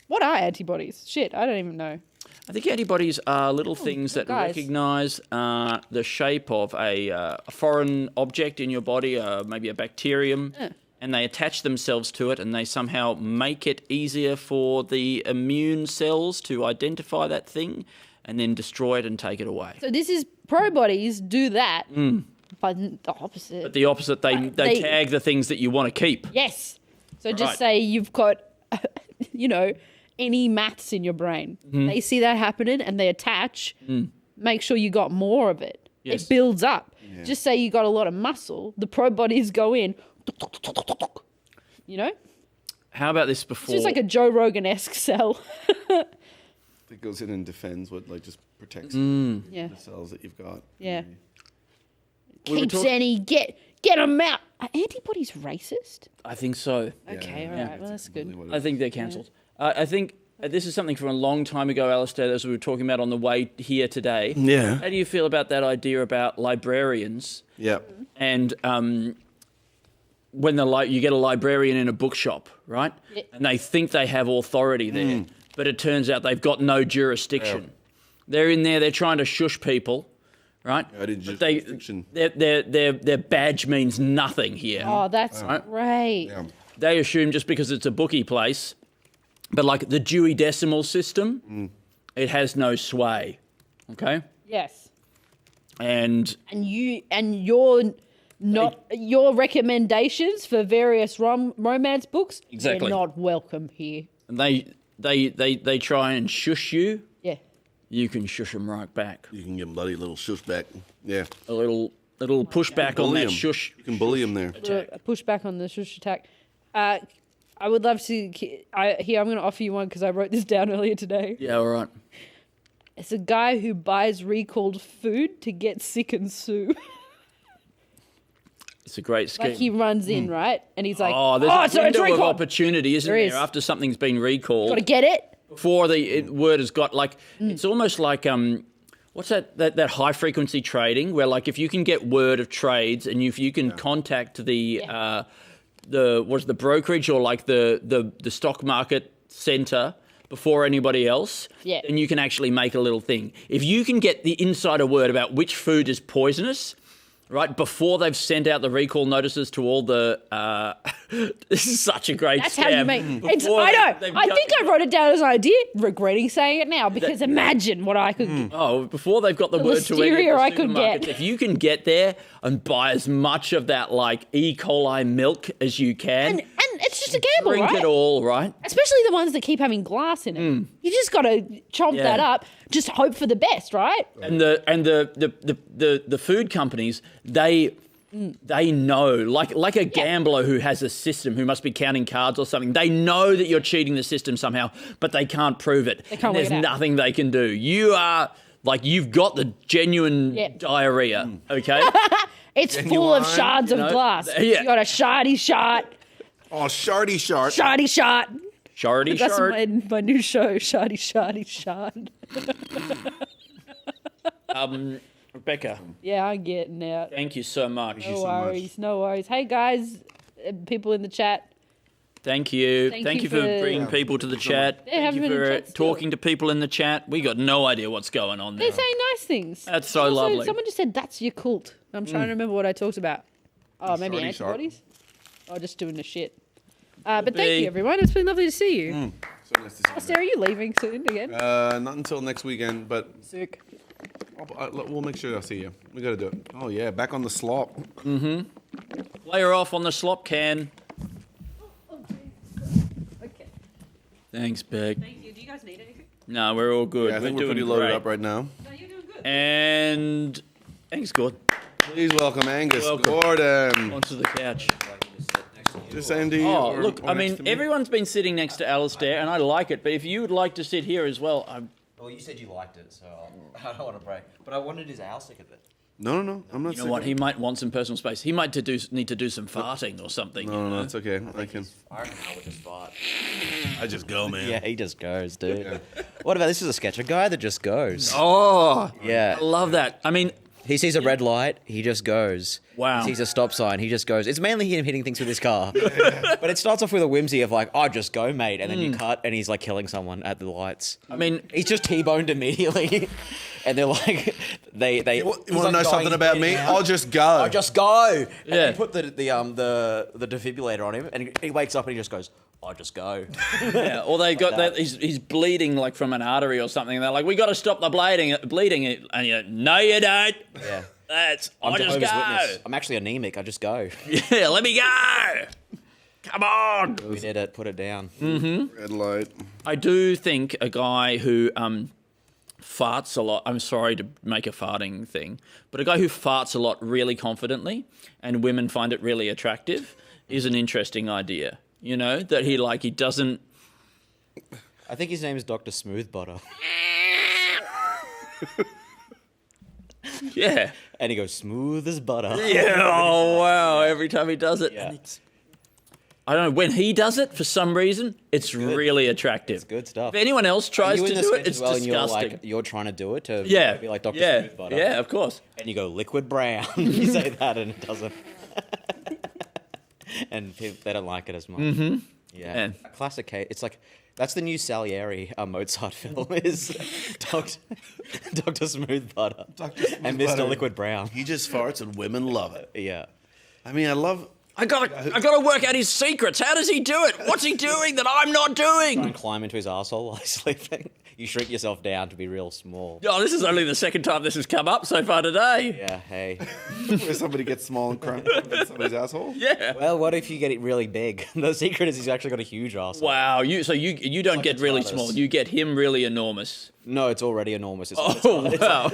What are antibodies? Shit, I don't even know. I think antibodies are little things that guys. recognise the shape of a foreign object in your body, maybe a bacterium, and they attach themselves to it, and they somehow make it easier for the immune cells to identify that thing and then destroy it and take it away. So this is pro bodies do that, but the opposite. But the opposite, they tag the things that you want to keep. Yes. So just Right. say you've got, any maths in your brain. They see that happening and they attach. Make sure you got more of it. Yes. It builds up. Just say you got a lot of muscle. The pro bodies go in. How about this It's before? just like a Joe Rogan-esque cell. It goes in and defends what just protects Yeah. the cells that you've got. Yeah. We were Keeps talk- any get them out. Are antibodies racist? I think so. Okay, all right. Well, that's good. I think they're cancelled. I think this is something from a long time ago, Alasdair, as we were talking about on the way here today. Yeah. How do you feel about that idea about librarians? Yeah. And when you get a librarian in a bookshop, right? Yeah. And they think they have authority there, but it turns out they've got no jurisdiction. Yeah. They're in there, they're trying to shush people, right? But their badge means nothing here. Oh, that's Right. great. Yeah. They assume just because it's a bookie place, but like the Dewey Decimal System, it has no sway. Okay? Yes. And your recommendations for various romance books, Exactly. they're not welcome here. they try and shush you. Yeah. You can shush them right back. You can give them bloody little shush back. Yeah. A little pushback on Bully that 'em. shush. You can bully them there. Push back on the shush attack. I would love to. I'm going to offer you one because I wrote this down earlier today. Yeah, all right. It's a guy who buys recalled food to get sick and sue. It's a great scheme. Like he runs in, right? And he's like, there's a it's window of recalled. opportunity, isn't There there, is. after something's been recalled. Got to get it. Before the word has got, like, it's almost like, what's that high frequency trading where, like, if you can get word of trades and if you can contact the brokerage or like the stock market center before anybody else, then you can actually make a little thing. If you can get the insider word about which food is poisonous right before they've sent out the recall notices to all the. This is such a great. That's scam. how you make. It's, I know. I think I wrote it down as an idea, regretting saying it now because imagine what I could. Get. Oh, before they've got the word to eat listeria at I the could supermarkets, get. if you can get there and buy as much of that like E. coli milk as you can, And it's just a gamble, drink right? it all, right? Especially the ones that keep having glass in it. You just got to chomp Yeah. that up. Just hope for the best, right? And the food companies, they know, like a gambler who has a system, who must be counting cards or something. They know that you're cheating the system somehow, but they can't prove it. They can't work There's it out. nothing they can do. You are like you've got the genuine diarrhea. Okay, It's full of Genuine, shards of you know? glass. Yeah. You got a shardy shart. Oh, shardy shart. Shardy shart. Shardy That's shart. my new show, Shardy Shardy Shard. Rebecca, Yeah, I'm getting out. thank you so much. No worries. Hey guys, people in the chat. Thank you. Thank Thank you you for for- bringing people to the chat. Yeah, Thank haven't you been in for chat still. talking to people in the chat. We got no idea what's going on They're there. saying nice things. That's so Also, lovely. Someone just said that's your cult. I'm trying to remember what I talked about. Oh, maybe Shardy shart. antibodies. Oh, just doing the shit. But thank be. you, everyone. It's been lovely to see you. So nice to see you. Alasdair, are you leaving soon again? Not until next weekend, but Sick. we'll make sure I see you. We gotta do it. Oh yeah, back on the slop. Play her off on the slop can. Okay. Thanks, Bec. Thank you. Do you guys need anything? No, we're all good. Yeah, I think we're doing pretty loaded great. up right now. No, you're doing good. And thanks, Gordon. Please welcome Angus Welcome. Gordon. Onto the couch. Just saying to you. Oh, or- look, or I next mean, to me? everyone's been sitting next to Alasdair, and I like it, but if you would like to sit here as well, Well, you said you liked it, so I don't want to break. But I wanted his owl stick of it. No, I'm not. you know what, he might want some personal space. He might need to do some farting or something. No, it's okay. I can. I reckon I would just fart. I just go, man. Yeah, he just goes, dude. What about this is a sketch? A guy that just goes. Oh, Yeah. I love that. I mean, He sees a red light, he just goes. Wow. He sees a stop sign, he just goes. It's mainly him hitting things with his car. But it starts off with a whimsy of like, oh, just go, mate. And then you cut and he's like killing someone at the lights. I mean, he's just T-boned immediately. And they're like, they You want to know something about me? I'll just go. I'll just go. Yeah. And they put the defibrillator on him and he wakes up and he just goes, I'll just go. yeah, or they got that. He's bleeding like from an artery or something. And they're like, we got to stop the bleeding. And you're like, no, you don't. Yeah. I'll just Jehovah's go. Witness. I'm actually anemic. I just go. Yeah, let me go. Come on. We did it. Put it down. Red light. I do think a guy who farts a lot. I'm sorry to make a farting thing, but a guy who farts a lot really confidently, and women find it really attractive, is an interesting idea. You know that he doesn't. I think his name is Dr. Smoothbutter. Yeah. And he goes smooth as butter. Yeah. Oh wow! Every time he does it, Yeah. and I don't know when he does it. For some reason, it's really attractive. It's good stuff. If anyone else tries Are you to in the do sketch it, it's as well, and disgusting. you're trying to do it to Yeah. be like Dr. Yeah. Smoothbutter. Yeah, of course. And you go liquid brown. You say that and it doesn't. And they don't like it as much. Mm-hmm. Yeah. Man. A classic case. It's like, that's the new Salieri Mozart film is Dr. Smoothbutter and Mr. Liquid Brown. He just farts and women love it. Yeah. I mean, I gotta work out his secrets. How does he do it? What's he doing that I'm not Try doing? and climb into his arsehole while he's sleeping. You shrink yourself down to be real small. Oh, this is only the second time this has come up so far today. Yeah, hey. where somebody gets small and crumped in somebody's asshole. Yeah. Well, what if you get it really big? The secret is he's actually got a huge arsehole. Wow. You don't get really small. You get him really enormous. No, it's already enormous. It's wow.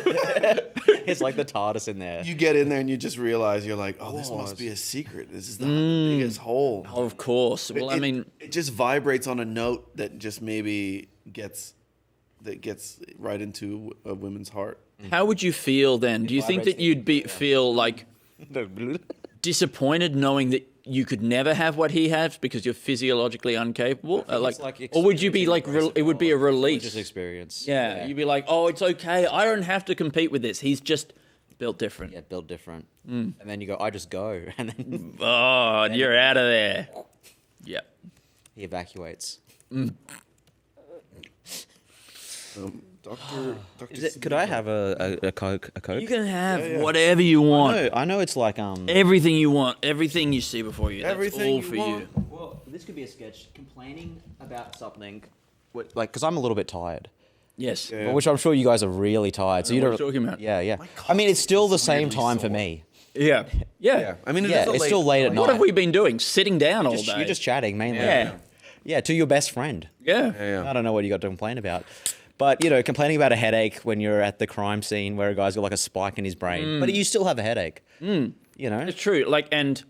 It's like the TARDIS in there. You get in there and you just realize you're like, oh, this must be a secret. This is the biggest hole. Of course. Well, I mean, it just vibrates on a note that just maybe gets right into a woman's heart. how would you feel then? Do you think that you'd feel like disappointed knowing that you could never have what he has because you're physiologically incapable? Or would you be like, it would be a release? Just experience. Yeah, you'd be like, oh, it's okay. I don't have to compete with this. He's just built different. Yeah, built different. And then you go, I just go. And then Oh, you're out of there. Yep. he evacuates. Could I have a Coke? A Coke? You can have whatever you want. I know it's like everything you want, everything you see before you. That's all for you. Well, this could be a sketch complaining about something, like because I'm a little bit tired. Yes. Well, which I'm sure you guys are really tired. So you what don't. you're talking about. Yeah. I mean, it's still the same time for me. Yeah. I mean, it's still late at night. What have we been doing? Sitting down all day. You're just chatting mainly. Yeah. To your best friend. Yeah. I don't know what you got to complain about. But, complaining about a headache when you're at the crime scene where a guy's got like a spike in his brain, but you still have a headache. It's true. And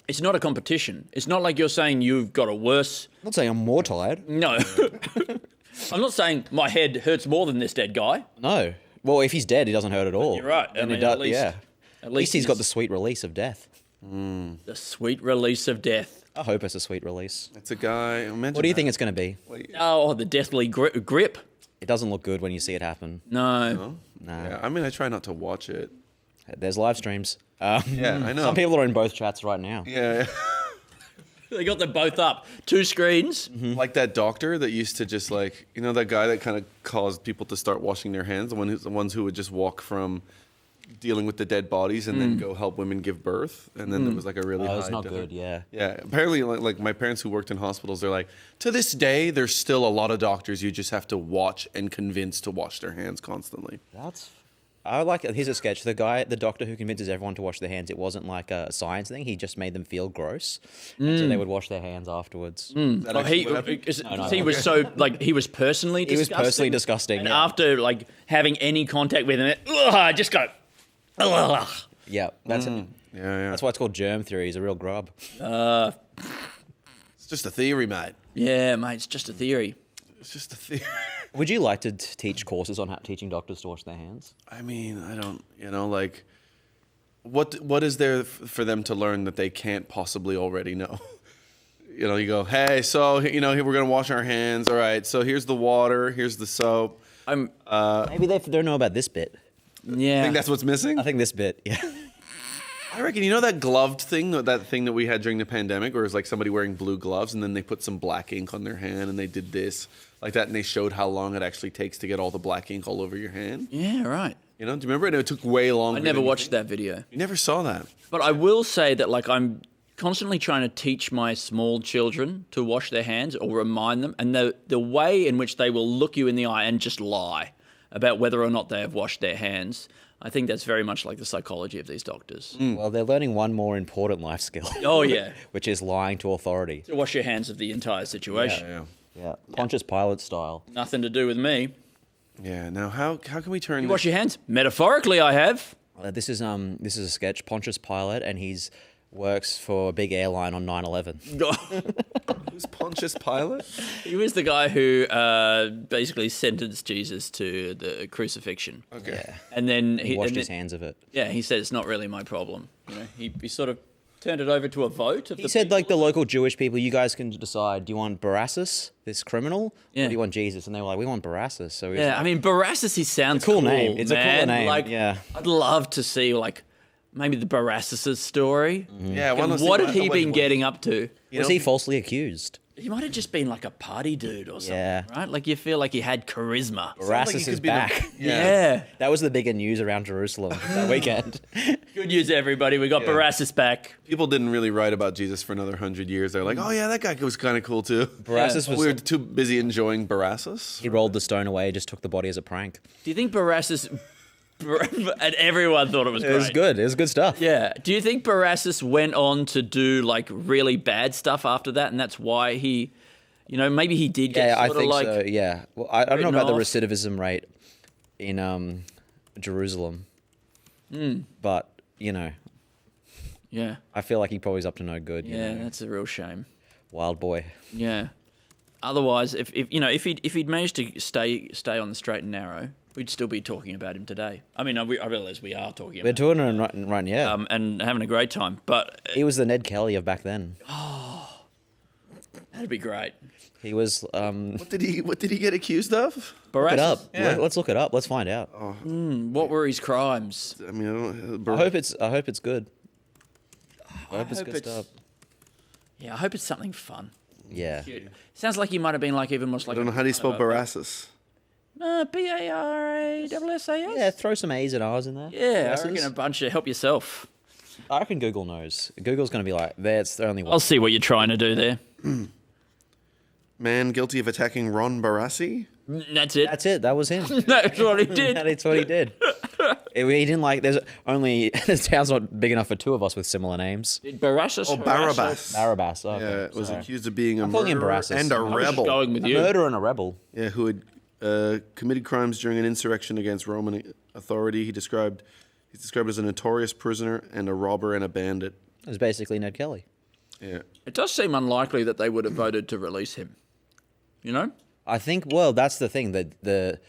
it's not a competition. It's not like you're saying you've got a worse... I'm not saying I'm more tired. No. I'm not saying my head hurts more than this dead guy. No. Well, if he's dead, he doesn't hurt at all. You're right. And at least he's got the sweet release of death. The sweet release of death. I hope it's a sweet release. It's a guy. What do you think it's going to be? Oh, the deathly grip. It doesn't look good when you see it happen. No. Yeah, I mean, I try not to watch it. There's live streams. I know. Some people are in both chats right now. Yeah. They got them both up. 2 screens. Like that doctor that used to just that guy that kind of caused people to start washing their hands. The ones who would just walk from dealing with the dead bodies and then go help women give birth. And then there was like a really high... it's not good, yeah. Yeah, apparently like my parents who worked in hospitals, they're like, to this day, there's still a lot of doctors you just have to watch and convince to wash their hands constantly. I like it. Here's a sketch. The doctor who convinces everyone to wash their hands, it wasn't like a science thing. He just made them feel gross. And so they would wash their hands afterwards. He was so, he was personally disgusting. He was personally disgusting. And after, having any contact with him, I just go, ugh. Yeah, that's it. Yeah. That's why it's called germ theory. He's a real grub. It's just a theory, mate. Yeah, mate, it's just a theory. It's just a theory. Would you like to teach courses on teaching doctors to wash their hands? I mean, I don't, what is there for them to learn that they can't possibly already know? You go, hey, so, here we're going to wash our hands. All right, so here's the water, here's the soap. Maybe they don't know about this bit. Yeah. I think that's what's missing? I think this bit, yeah. I reckon, that gloved thing, that thing that we had during the pandemic, where it was like somebody wearing blue gloves and then they put some black ink on their hand and they did this, like that, and they showed how long it actually takes to get all the black ink all over your hand. Yeah, right. Do you remember it? It took way longer. I never watched that video. You never saw that. But I will say that, I'm constantly trying to teach my small children to wash their hands or remind them, and the way in which they will look you in the eye and just lie about whether or not they have washed their hands, I think that's very much like the psychology of these doctors. Well, they're learning one more important life skill. Oh, yeah. Which is lying to authority. To wash your hands of the entire situation. Yeah. Pontius Pilate style. Nothing to do with me. Yeah. Now, how can we turn? You wash your hands? Metaphorically, I have. This is a sketch. Pontius Pilate, and he's works for a big airline on 9/11. Who's Pontius Pilate? He was the guy who basically sentenced Jesus to the crucifixion. Okay. Yeah. And then he washed his hands of it. Yeah, he said it's not really my problem. He sort of turned it over to a vote. He said, the local Jewish people, you guys can decide. Do you want Barassus, this criminal, or do you want Jesus? And they were like, we want Barassus. So I mean, Barassus, he sounds cool name. It's a cool name. Yeah. I'd love to see maybe the Barassus' story. Yeah. What had he been getting up to? Was he falsely accused? He might have just been like a party dude or something, Yeah. right? You feel like he had charisma. Barassus is back. Yeah. That was the bigger news around Jerusalem that weekend. Good news, everybody. We got Barassus back. People didn't really write about Jesus for another 100 years. They're like, oh, yeah, that guy was kind of cool, too. Barassus was... We were too busy enjoying Barassus. He rolled the stone away, just took the body as a prank. Do you think Barassus... and everyone thought it was great. It was good. It was good stuff. Yeah. Do you think Barassus went on to do really bad stuff after that, and that's why he, maybe he did get I think so. Yeah. Well, I don't know about the recidivism rate in Jerusalem, but Yeah. I feel like he probably is up to no good. Yeah, that's a real shame. Wild boy. Yeah. Otherwise, if he'd managed to stay on the straight and narrow, we'd still be talking about him today. I mean, I realize we are talking about him. We're doing it right, yeah. And having a great time. But he was the Ned Kelly of back then. Oh, that'd be great. He was. What did he get accused of? Look it up. Yeah. Let's look it up. Let's find out. What were his crimes? I mean, I hope it's good. I hope it's good stuff. Yeah, I hope it's something fun. Yeah. Cute. Sounds like he might have been even more I don't know how do you spell Barassus. BARASSAS? Yeah, throw some A's and R's in there. Yeah, S's. I reckon a bunch of help yourself. I reckon Google knows. Google's going to be like, that's the only one. I'll see what you're trying to do there. Man guilty of attacking Ron Barassi? That's it. That's it. That was him. That's what he did. That's what he did. He didn't like. There's only this town's not big enough for two of us with similar names. Did Barassus? Oh, Barabbas. Barabbas. Okay, Yeah, was sorry. accused of being a I'm calling him murderer Barassus. and a I was rebel. going with A you. murderer and a rebel. Yeah, who had committed crimes during an insurrection against Roman authority. He's described as a notorious prisoner and a robber and a bandit. It was basically Ned Kelly. Yeah. It does seem unlikely that they would have voted to release him. You know? I think. Well, that's the thing that the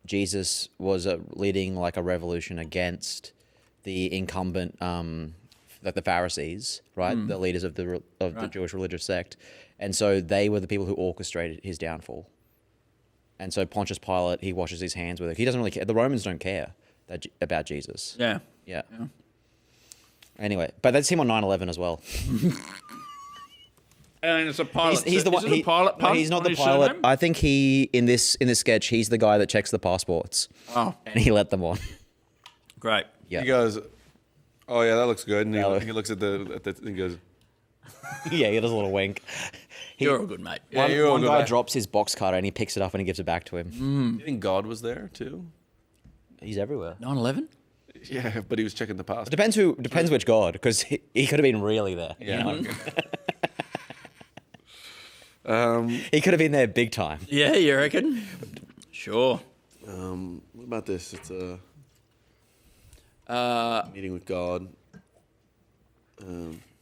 Jesus was leading like a revolution against the incumbent, like the Pharisees, right? The leaders of the Jewish religious sect, and so they were the people who orchestrated his downfall. And so Pontius Pilate, he washes his hands with it. He doesn't really care. The Romans don't care about Jesus. Yeah. Yeah. Anyway, but that's him on 9/11 as well. And it's a pilot. He's the one. Is it a pilot No, pun he's not on the his pilot. surname? I think he in this sketch, he's the guy that checks the passports. Oh. And he let them on. Great. Yeah. He goes, "Oh yeah, that looks good." And he looks at the and he goes, Yeah, he does a little wink. You're a good mate. One guy drops his box cutter and he picks it up and he gives it back to him. "You think God was there too?" He's everywhere. 9/11? Yeah, but he was checking the passport. Depends which God, because he could have been really there. Yeah. You know? He could have been there big time. Yeah, you reckon? Sure. What about this? It's a meeting with God.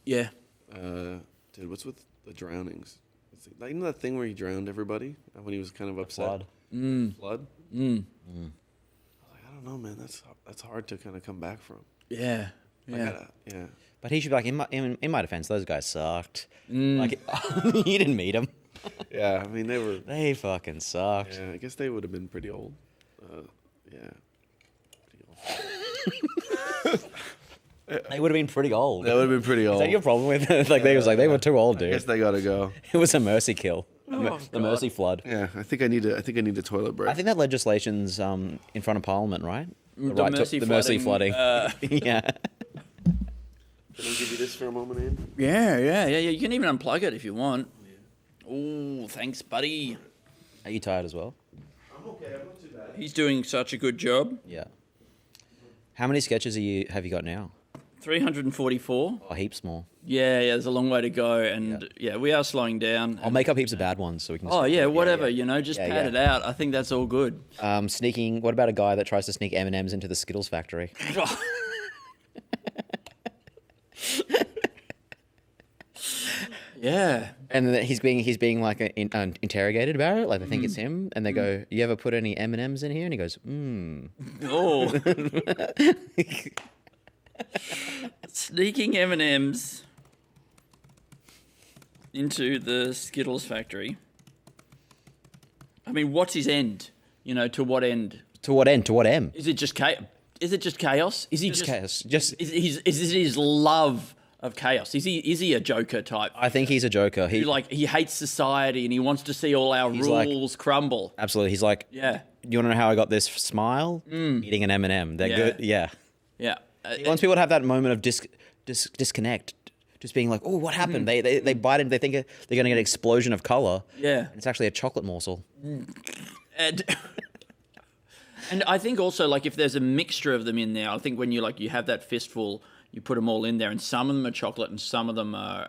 Yeah. Dude, what's with the drownings? You know that thing where he drowned everybody when he was kind of upset? Flood. Flood? Mm. I don't know, man. That's hard to kind of come back from. Yeah. Yeah. But he should be like, in my defense, those guys sucked. Like, you didn't meet them. Yeah, I mean, They fucking sucked. Yeah, I guess they would have been pretty old. Yeah. They would have been pretty old. They would have been pretty old. Is that your problem with it? They were too old, dude. I guess they gotta go. It was a mercy kill. Oh, The mercy flood. Yeah, I think I need a toilet break. I think that legislation's in front of Parliament, right? The mercy flooding. Yeah. Can I give you this for a moment, Ian? Yeah. You can even unplug it if you want. Oh, thanks, buddy. Are you tired as well? I'm okay. I'm not too bad. He's doing such a good job. Yeah. How many sketches have you got now? 344. Oh, heaps more. Yeah, there's a long way to go, and yeah, we are slowing down. I'll make up heaps of bad ones so we can. Oh yeah, whatever. You know, just pad it out. I think that's all good. Sneaking. What about a guy that tries to sneak M&Ms into the Skittles factory? Yeah. And then he's being like interrogated about it, like they think it's him, and they go, "You ever put any M&Ms in here?" And he goes, Oh. Sneaking M&Ms into the Skittles factory. I mean, what's his end? You know, to what end? To what end? To what M? Is it just chaos? Is it just chaos? Is he Just chaos. Is it his love of chaos? Is he a Joker type? I think he's a Joker. He hates society and he wants to see all our rules crumble. Absolutely. He's like, Yeah. You want to know how I got this smile? Eating an M&M. They're good. Yeah. Yeah. He wants people to have that moment of disconnect. Just being like, oh, what happened? They bite into. They think they're going to get an explosion of color. Yeah. And it's actually a chocolate morsel. And I think also, like, if there's a mixture of them in there, I think when you have that fistful, you put them all in there, and some of them are chocolate and some of them are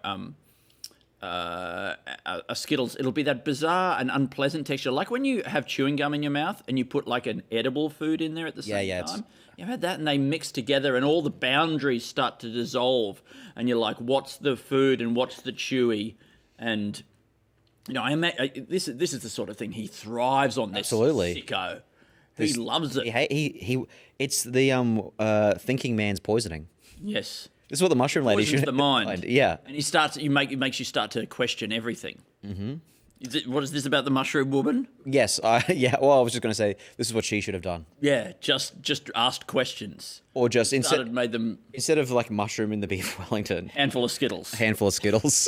Skittles. It'll be that bizarre and unpleasant texture, like when you have chewing gum in your mouth and you put like an edible food in there at the same time. You've had that, and they mix together, and all the boundaries start to dissolve, and you're like, what's the food and what's the chewy? And you know, this is the sort of thing he thrives on. This Absolutely. sicko. He loves it. He it's the thinking man's poisoning. Yes. This is what the mushroom lady Poisons should the mind. Yeah. And it makes you start to question everything. Mm-hmm. What is this about the mushroom woman? Yes. Yeah. Well, I was just going to say this is what she should have done. Yeah. Just asked questions. Or just instead of like mushroom in the beef Wellington, handful of Skittles. A handful of Skittles.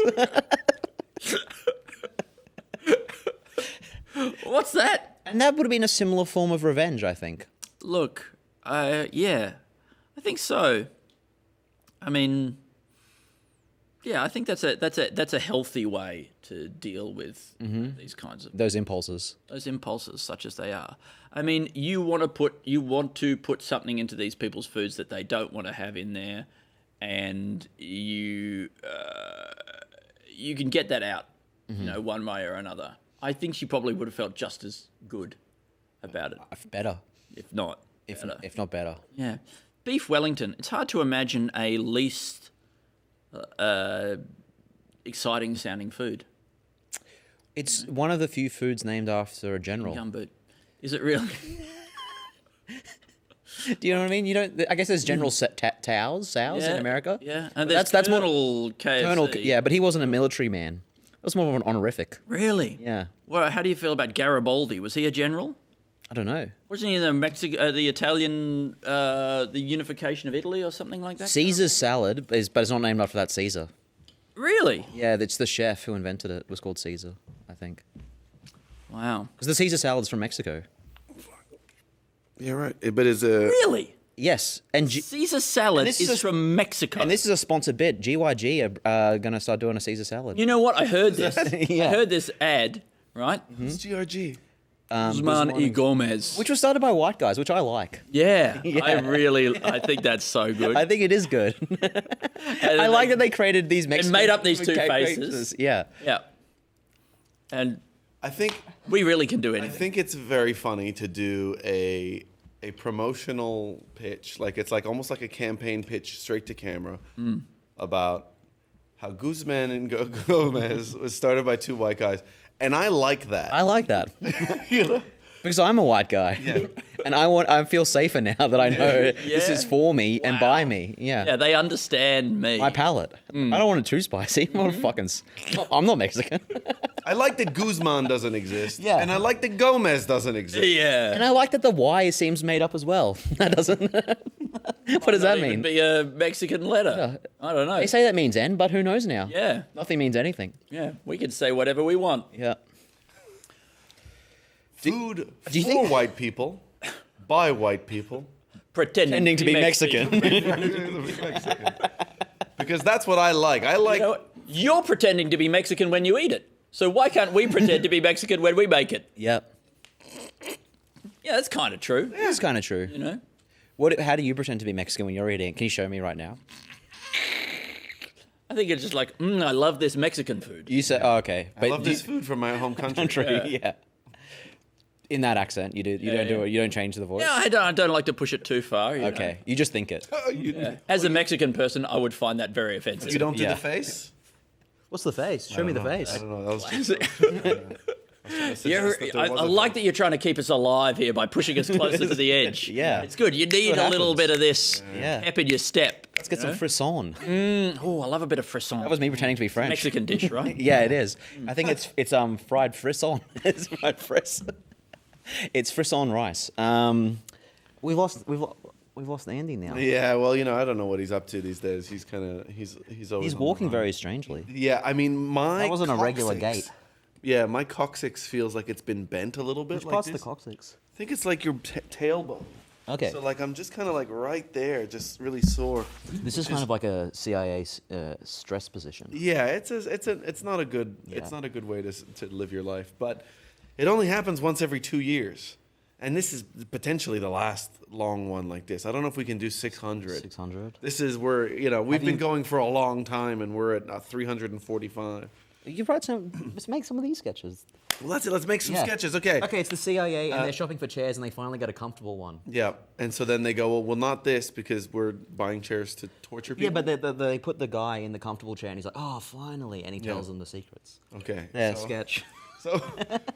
What's that? And that would have been a similar form of revenge, I think. Look, yeah, I think so. I mean, yeah, I think that's a healthy way to deal with these kinds of those impulses. Those impulses, such as they are. I mean, you want to put something into these people's foods that they don't want to have in there, and you can get that out, one way or another. I think she probably would have felt just as good about it. Better, if not better. Yeah, beef Wellington. It's hard to imagine a least exciting sounding food. It's one of the few foods named after a general. Gumboot. Is it really? Do you know what I mean? You don't. I guess there's General Sows in America. Yeah, and that's Colonel KFC. Colonel, yeah, but he wasn't a military man. It was more of an honorific. Really? Yeah. Well, how do you feel about Garibaldi? Was he a general? I don't know. Wasn't he the Italian, the unification of Italy or something like that? Caesar's salad but it's not named after that Caesar. Really? Yeah, it's the chef who invented it. It was called Caesar, I think. Wow. Because the Caesar salad's from Mexico. Yeah, right. But is a really? Yes. And Caesar salad is from Mexico. And this is a sponsored bit. GYG are going to start doing a Caesar salad. You know what? I heard this. Yeah. I heard this ad, right? It's GRG. Guzman y Gomez. Which was started by white guys, which I like. Yeah. I think that's so good. I think it is good. I like that they created these Mexican... And made up these two faces. Yeah. Yeah. And I think... we really can do anything. I think it's very funny to do a promotional pitch. Like, it's like almost like a campaign pitch straight to camera about how Guzman and Gomez was started by two white guys. And I like that. I like that. Because I'm a white guy. Yeah. And I feel safer now that I know this is for me and by me. Yeah. Yeah, they understand me. My palate. I don't want it too spicy. I'm not Mexican. I like that Guzman doesn't exist. Yeah. And I like that Gomez doesn't exist. Yeah. And I like that the Y seems made up as well. That doesn't... What does that mean? Be a Mexican letter. I don't know. They say that means N, but who knows now? Yeah. Nothing means anything. Yeah, we can say whatever we want. Yeah. Food for white people, by white people, pretending to be Mexican. Because that's what I like. I like... you're pretending to be Mexican when you eat it. So why can't we pretend to be Mexican when we make it? Yep. Yeah, that's kind of true. It is kind of true. You know? How do you pretend to be Mexican when you're eating it? Can you show me right now? I think it's just like, I love this Mexican food. You say, oh, okay. I love this food from my home country. Yeah. In that accent, you do. You don't do it. You don't change the voice. Yeah, I don't like to push it too far. You okay, know? you just think it. As a Mexican person, I would find that very offensive. You don't do the face? What's the face? Show me the face. I don't know. That was just... I like that you're trying to keep us alive here by pushing us closer to the edge. Yeah. It's good. You need a little bit of this pep in your step. Let's get some frisson. Oh, I love a bit of frisson. That was me pretending to be French. Mexican dish, right? Yeah, it is. I think it's fried frisson. It's fried frisson. It's frisson rice. We've lost Andy now. Yeah, well, I don't know what he's up to these days. He's always He's walking very strangely. Yeah, I mean, that wasn't a regular gait. Yeah, my coccyx feels like it's been bent a little bit. Which like part's this. the coccyx? I think it's like your tailbone. Okay. So like I'm just kind of like right there, just really sore. This is kind of like a CIA stress position. Yeah, it's not a good way to live your life, but it only happens once every 2 years. And this is potentially the last long one like this. I don't know if we can do 600. 600. This is where, we've been going for a long time and we're at 345. You write let's make some of these sketches. Well, that's it. Let's make some sketches. Okay. Okay, it's the CIA and they're shopping for chairs and they finally get a comfortable one. Yeah. And so then they go, well, not this because we're buying chairs to torture people. Yeah, but they put the guy in the comfortable chair and he's like, oh, finally. And he tells them the secrets. Okay. Yeah, sketch. So,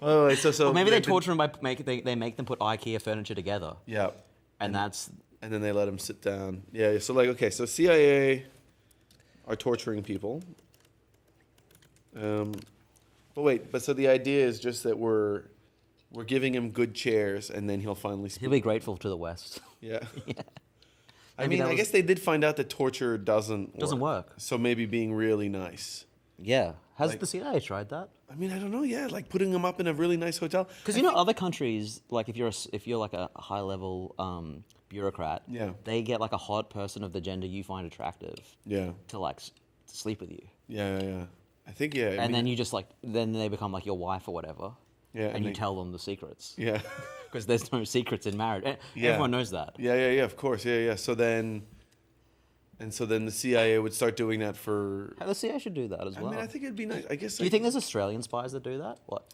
well, maybe they torture them by they make them put IKEA furniture together. Yeah. And then they let them sit down. Yeah. So so CIA are torturing people. But so the idea is just that we're giving him good chairs, and then he'll finally speak. He'll be grateful to the West. Yeah. Yeah. I mean, I guess they did find out that torture doesn't work. So maybe being really nice. Yeah. Has the CIA tried that? I mean, I don't know. Yeah, like putting them up in a really nice hotel. Because other countries, like if you're like a high level bureaucrat, they get like a hot person of the gender you find attractive. Yeah. To like sleep with you. Yeah. I think And then you just then they become like your wife or whatever. Yeah. And you tell them the secrets. Yeah. Because there's no secrets in marriage. Everyone knows that. Yeah. Of course. Yeah. So then the CIA would start doing that for. The CIA should do that as well. I mean, I think it'd be nice. I guess. Do you think there's Australian spies that do that? What?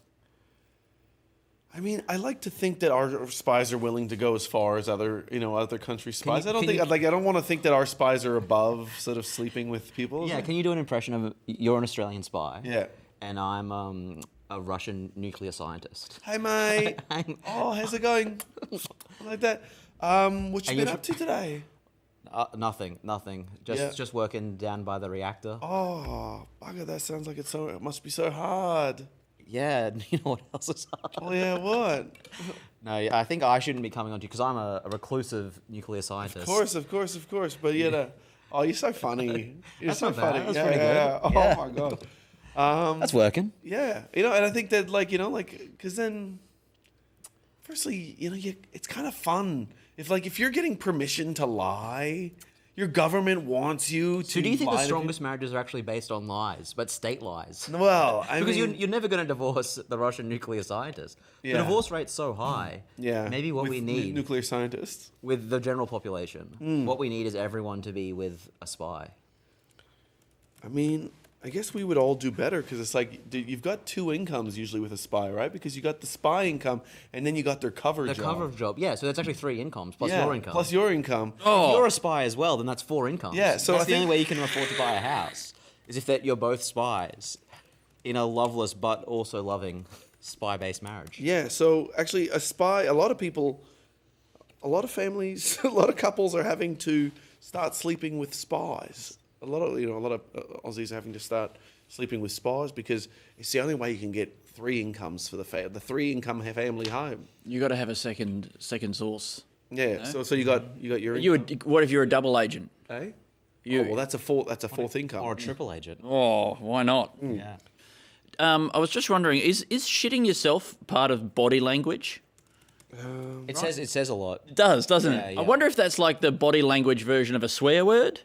I mean, I like to think that our spies are willing to go as far as other countries' spies. I don't want to think that our spies are above sort of sleeping with people. Yeah. Can you do an impression of you're an Australian spy? Yeah. And I'm a Russian nuclear scientist. Hi, mate. Oh, how's it going? Like that. What you been up to today? Nothing. Just working down by the reactor. Oh, bugger! That sounds like it must be so hard. Yeah, you know what else is hard? Oh yeah, what? No, I think I shouldn't be coming on to you because I'm a reclusive nuclear scientist. Of course. But oh, you're so funny. You're That's so not bad. funny. That's pretty good. Yeah. Oh Yeah. my god. That's working. Yeah, and I think that because then, firstly, it's kind of fun if you're getting permission to lie, your government wants you to. So do you think lie the to strongest marriages are actually based on lies, but state lies? Well, because you're never going to divorce the Russian nuclear scientist. Yeah. The divorce rate's so high. Yeah. Maybe what With we need nuclear scientists with the general population. What we need is everyone to be with a spy. I mean, I guess we would all do better because it's like you've got two incomes usually with a spy, right? Because you got the spy income and then you got their cover job. The cover job, yeah. So that's actually 3 incomes plus your income. Plus your income. If you're a spy as well, then that's 4 incomes. Yeah, so that's I the only think- way you can afford to buy a house is if that you're both spies in a loveless but also loving spy-based marriage. Yeah, so actually a spy, a lot of people, a lot of families, a lot of couples are having to start sleeping with spies. A lot of Aussies are having to start sleeping with spies because it's the only way you can get 3 incomes for the 3-income family home. You got to have a second source. Yeah, so you got your income. What if you're a double agent? Eh? Well, that's a fourth income. Or a triple agent. Oh, why not? Yeah. I was just wondering, is shitting yourself part of body language? It says a lot. It does, doesn't it? Yeah. I wonder if that's like the body language version of a swear word,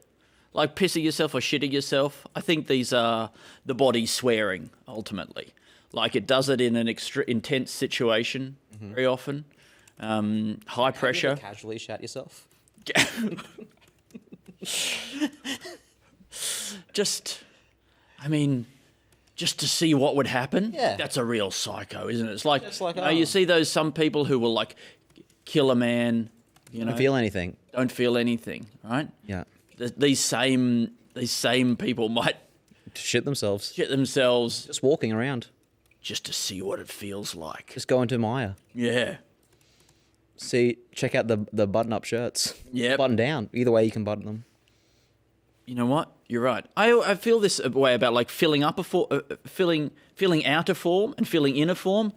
like pissing yourself or shitting yourself. I think these are the body swearing ultimately. Like it does it in an intense situation very often, high pressure. Have you ever casually shat yourself? Just to see what would happen. Yeah. That's a real psycho, isn't it? It's like, Just like, you see some people who will like kill a man, Don't feel anything. Don't feel anything, right? Yeah. These same people might Shit themselves. Just walking around. Just to see what it feels like. Just go into Maya. Yeah. Check out the button-up shirts. Yep. Button down. Either way you can button them. You know what? You're right. I feel this way about like filling out a form and filling in a form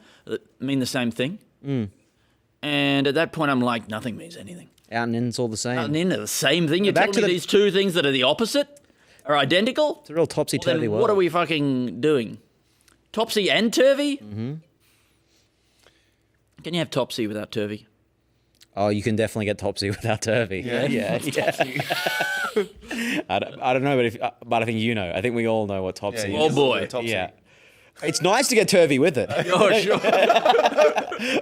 mean the same thing. And at that point, I'm like, nothing means anything. Out and in's all the same. Out and in are the same thing. You're Back telling to me the- these two things that are the opposite are identical? It's a real topsy-turvy then world. what are we fucking doing? Topsy and turvy? Mm-hmm. Can you have topsy without turvy? Oh, you can definitely get topsy without turvy. Yeah? I don't know, but I think you know. I think we all know what topsy Yeah, is. oh boy. Yeah. It's nice to get turvy with it. Oh, sure.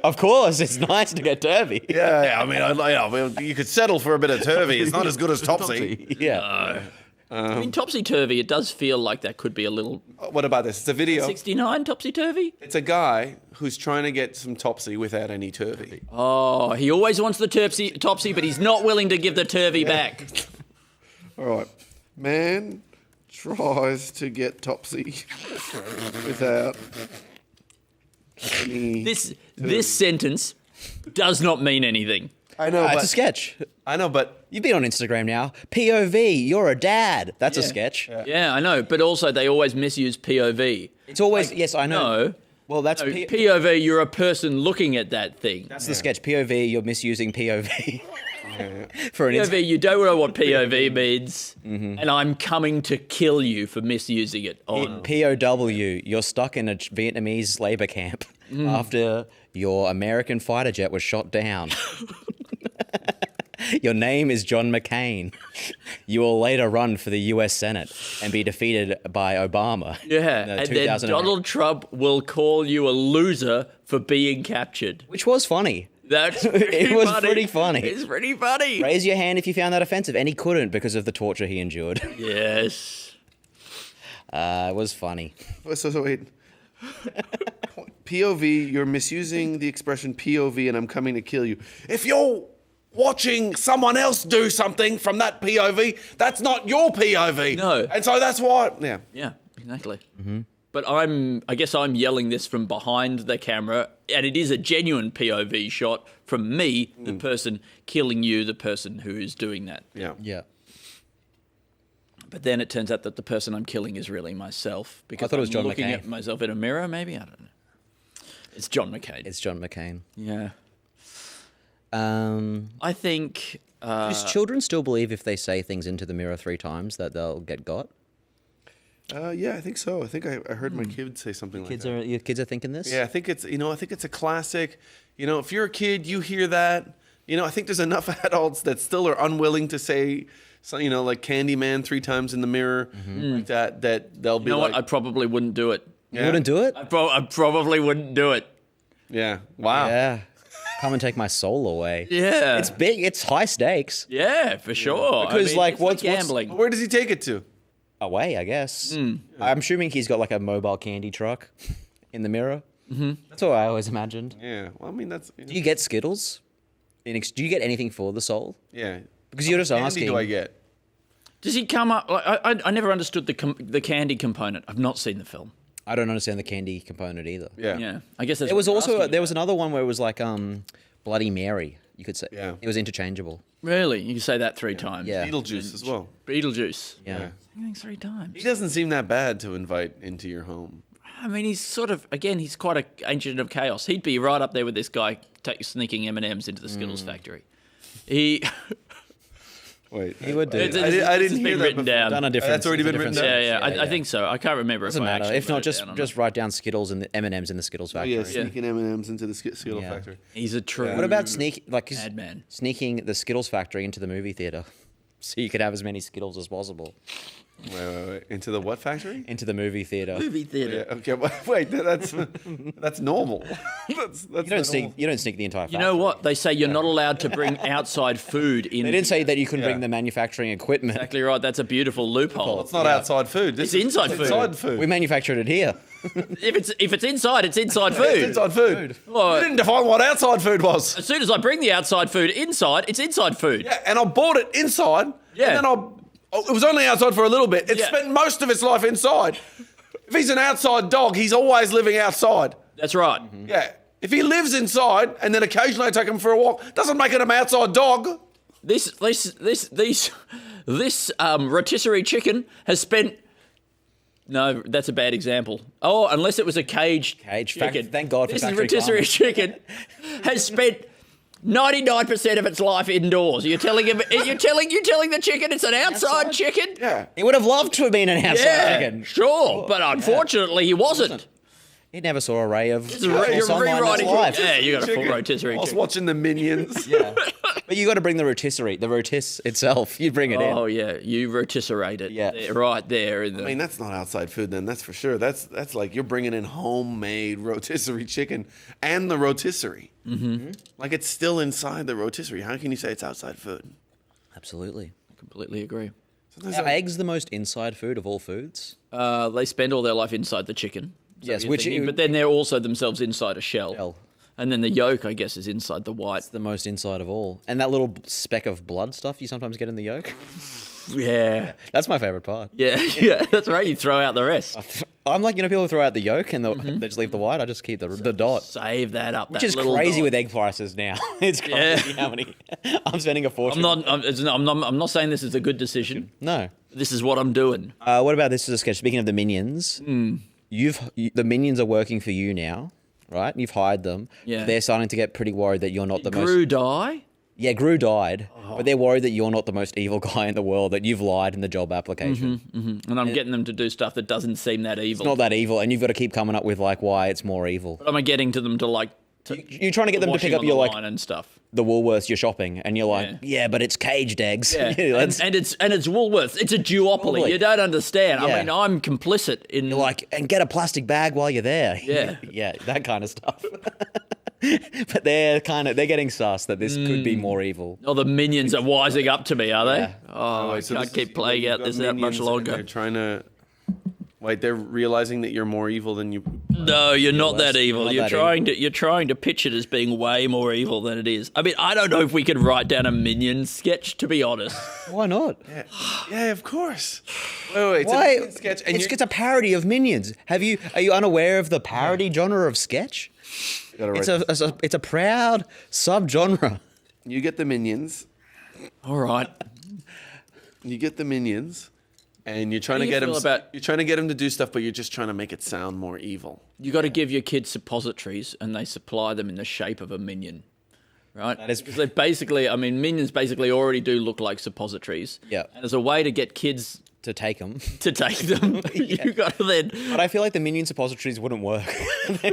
Of course, it's nice to get turvy. Yeah. I mean, you could settle for a bit of turvy. It's not as good as topsy. Yeah. I mean, topsy-turvy, it does feel like that could be a little... What about this? It's a video. 69 topsy-turvy? It's a guy who's trying to get some topsy without any turvy. Oh, he always wants the topsy, but he's not willing to give the turvy back. All right. Man tries to get topsy without any This sentence does not mean anything. I know, It's a sketch. I know, but You've been on Instagram now. POV, you're a dad. That's a sketch. Yeah, I know, but also they always misuse POV. It's always, yes, I know. No. Well, that's No, POV, you're a person looking at that thing. That's the sketch. POV, you're misusing POV. For an POV, you don't know what POV means, and I'm coming to kill you for misusing it. POW, you're stuck in a Vietnamese labor camp after your American fighter jet was shot down. Your name is John McCain. You will later run for the U.S. Senate and be defeated by Obama. Yeah, and then Donald Trump will call you a loser for being captured. Which was funny. That's it was pretty funny. It's pretty funny. Raise your hand if you found that offensive. And he couldn't because of the torture he endured. Yes. It was funny. So wait. POV, you're misusing the expression POV and I'm coming to kill you. If you're watching someone else do something from that POV, that's not your POV. No. And so that's why, yeah. Yeah, exactly. But I guess I'm yelling this from behind the camera, and it is a genuine POV shot from me, the person killing you, the person who is doing that. Yeah. Yeah. But then it turns out that the person I'm killing is really myself. Because I thought it was I'm John looking McCain. at myself in a mirror, maybe? I don't know. It's John McCain. It's John McCain. Yeah. Um, I think... do children still believe if they say things into the mirror 3 times that they'll get got? Yeah, I think so. I think I heard my kids say something like that. Your kids are thinking this? Yeah, I think it's a classic. If you're a kid, you hear that. I think there's enough adults that still are unwilling to say, like Candyman 3 times in the mirror, like that they'll be what? I probably wouldn't do it. You wouldn't do it? I probably wouldn't do it. Yeah. Wow. Yeah. Come and take my soul away. Yeah. It's big. It's high stakes. Yeah, for sure. Because what's gambling? Where does he take it to? Away, I guess. I'm assuming he's got like a mobile candy truck in the mirror. That's what I always imagined. Yeah. Well, I mean, that's... Do you get Skittles? Do you get anything for the soul? Yeah. Because you're just How much asking. candy do I get? Does he come up... I never understood the candy component. I've not seen the film. I don't understand the candy component either. Yeah. I guess that's there was what also you're asking there was another one where it was like Bloody Mary. You could say. Yeah. It was interchangeable. Really? You can say that 3 times. Yeah. Beetlejuice as well. Beetlejuice. Yeah. I think 3 times. He doesn't seem that bad to invite into your home. I mean, he's sort of, again, he's quite an agent of chaos. He'd be right up there with this guy sneaking M&Ms into the Skittles factory. He... Wait. He would do. It's it. I didn't hear been that written before. down. Done a different. That's already been written down? Yeah. I think so. I can't remember Doesn't if I matter. actually If not, wrote it down or just write down Skittles and M&Ms in the Skittles Oh, factory. yeah, sneaking M&Ms into the Skittle factory. He's a true... What about sneaking the Skittles factory into the movie theater, so you could have as many Skittles as possible? Wait. Into the what factory? Into the movie theater. Movie theater. Yeah, okay, wait. That's normal. that's You don't sneak the entire factory. You know what? They say you're not allowed to bring outside food in. They didn't say that you couldn't bring the manufacturing equipment. Exactly right. That's a beautiful loophole. Well, it's not outside food. It's inside food. Inside food. We manufactured it here. If it's inside, it's inside food. It's inside food. Well, you didn't define what outside food was. As soon as I bring the outside food inside, it's inside food. Yeah, and I bought it inside. Yeah. And then it was only outside for a little bit. It spent most of its life inside. If he's an outside dog, he's always living outside. That's right. Yeah. If he lives inside and then occasionally I take him for a walk, doesn't make it an outside dog. This rotisserie chicken has spent. No, that's a bad example. Oh, unless it was a caged chicken. Thank God for this factory rotisserie farming. chicken has spent 99% of its life indoors. You're telling the chicken it's an outside chicken? Yeah. He would have loved to have been an outside chicken. Sure, but unfortunately he wasn't. He never saw a ray of You're sunlight in his rewriting. life. Yeah, you got a full rotisserie I was chicken. watching the Minions. Yeah. But you got to bring the rotisserie itself. You bring it in. Oh yeah, you rotisserate it. Yeah. There, right there. In the... I mean, that's not outside food then, that's for sure. That's like you're bringing in homemade rotisserie chicken and the rotisserie. Mm-hmm. Like it's still inside the rotisserie. How can you say it's outside food? Absolutely. I completely agree. Are eggs the most inside food of all foods? They spend all their life inside the chicken. Yes, but then they're also themselves inside a shell. And then the yolk, I guess, is inside the white. It's the most inside of all. And that little speck of blood stuff you sometimes get in the yolk. Yeah. That's my favorite part. Yeah, that's right. You throw out the rest. I'm like, people throw out the yolk and they just leave the white. I just keep the dot. Save that up. Which that is little crazy dot. with egg prices now. It's crazy how many. I'm spending a fortune. I'm not saying this is a good decision. No. This is what I'm doing. What about this as a sketch? Speaking of the minions, the minions are working for you now, right? You've hired them. Yeah. They're starting to get pretty worried that you're not the most. Grew die? Yeah, Gru died, but they're worried that you're not the most evil guy in the world, that you've lied in the job application. And I'm getting them to do stuff that doesn't seem that evil. It's not that evil, and you've got to keep coming up with like why it's more evil. But I'm getting to them to like. You're trying to get them to pick up your like and stuff. The Woolworths you're shopping, and you're like, yeah, but it's caged eggs. Yeah, and it's Woolworths. It's a duopoly. You don't understand. Yeah. I mean, I'm complicit in. You're like, and get a plastic bag while you're there. Yeah, yeah, that kind of stuff. But they're getting sus that this could be more evil. Oh, the minions are wising up to me, are they? Yeah. Oh, I can't keep playing out this that much longer. They're trying to. Like they're realizing that you're more evil than you. No, you're not that evil. You're trying to pitch it as being way more evil than it is. I mean, I don't know if we could write down a Minions sketch, to be honest. Why not? Yeah, of course. Wait, Why? It's a Minion sketch, and it's a parody of Minions. Are you unaware of the parody genre of sketch? It's a proud subgenre. You get the Minions. All right. You get the Minions. And you're trying to get him to do stuff, but you're just trying to make it sound more evil. You got to give your kids suppositories, and they supply them in the shape of a minion, right? That is because they basically, I mean, minions basically already do look like suppositories. Yeah. And as a way to get kids to take them, you got to then. But I feel like the minion suppositories wouldn't work,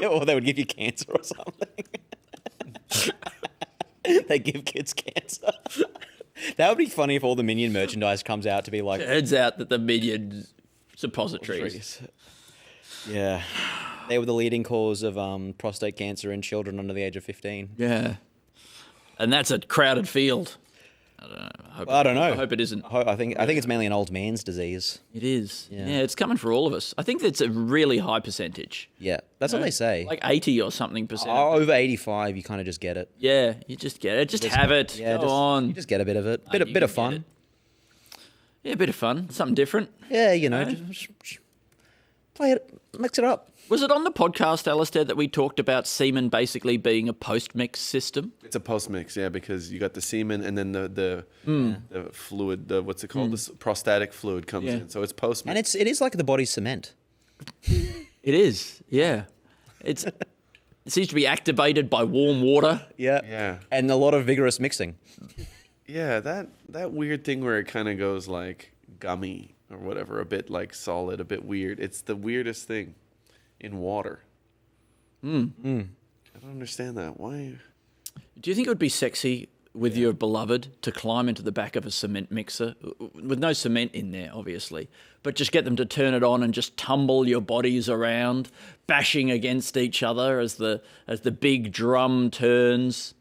or they would give you cancer or something. They give kids cancer. That would be funny if all the Minion merchandise comes out to be like... Turns out that the Minion suppositories. Yeah. They were the leading cause of prostate cancer in children under the age of 15. Yeah. And that's a crowded field. I don't know. I hope it isn't. I think it's mainly an old man's disease. It is. Yeah, it's coming for all of us. I think that's a really high percentage. Yeah, that's what they say. Like 80 or something percent. Over 85, you kind of just get it. Yeah, you just get it. Just have it. Yeah, Go on. You just get a bit of it. Bit of fun. Yeah, a bit of fun. Something different. Yeah, just play it, mix it up. Was it on the podcast, Alasdair, that we talked about semen basically being a post-mix system? It's a post-mix, yeah, because you got the semen and then the fluid, what's it called? The prostatic fluid comes in, so it's post-mix. And it is like the body's cement. It is, yeah. It seems to be activated by warm water. Yeah. And a lot of vigorous mixing. Yeah, that weird thing where it kind of goes like gummy or whatever, a bit like solid, a bit weird. It's the weirdest thing. In water. I don't understand that. Why? Do you think it would be sexy with your beloved to climb into the back of a cement mixer with no cement in there, obviously, but just get them to turn it on and just tumble your bodies around, bashing against each other as the big drum turns?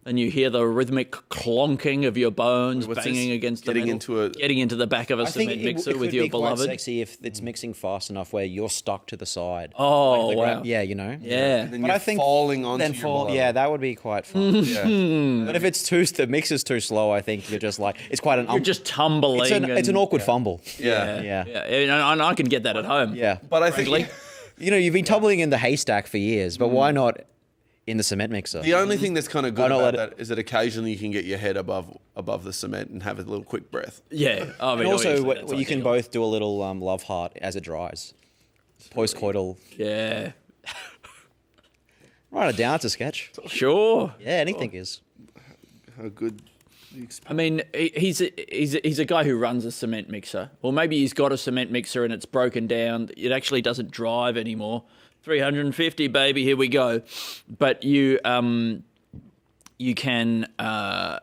And you hear the rhythmic clonking of your bones banging against the metal, getting into the back of a cement mixer with your beloved. It could be quite sexy if it's mixing fast enough where you're stuck to the side. Oh, wow. Yeah, Yeah. And then you're falling onto your beloved. Yeah, that would be quite fun. But if the mixer's too slow, I think you're just like, it's quite an... You're just tumbling. It's an awkward fumble. Yeah. And I can get that at home. Yeah. But I think... you've been tumbling in the haystack for years, but why not... in the cement mixer. The only thing that's kind of good about that is that occasionally you can get your head above the cement and have a little quick breath. Yeah. I mean, and also, you can both do a little love heart as it dries. Post-coital. Yeah. Write it down. It's a sketch. Sure. Yeah, anything is. How good... I mean, he's a guy who runs a cement mixer. Or maybe he's got a cement mixer and it's broken down. It actually doesn't drive anymore. 350, baby, here we go. But you can the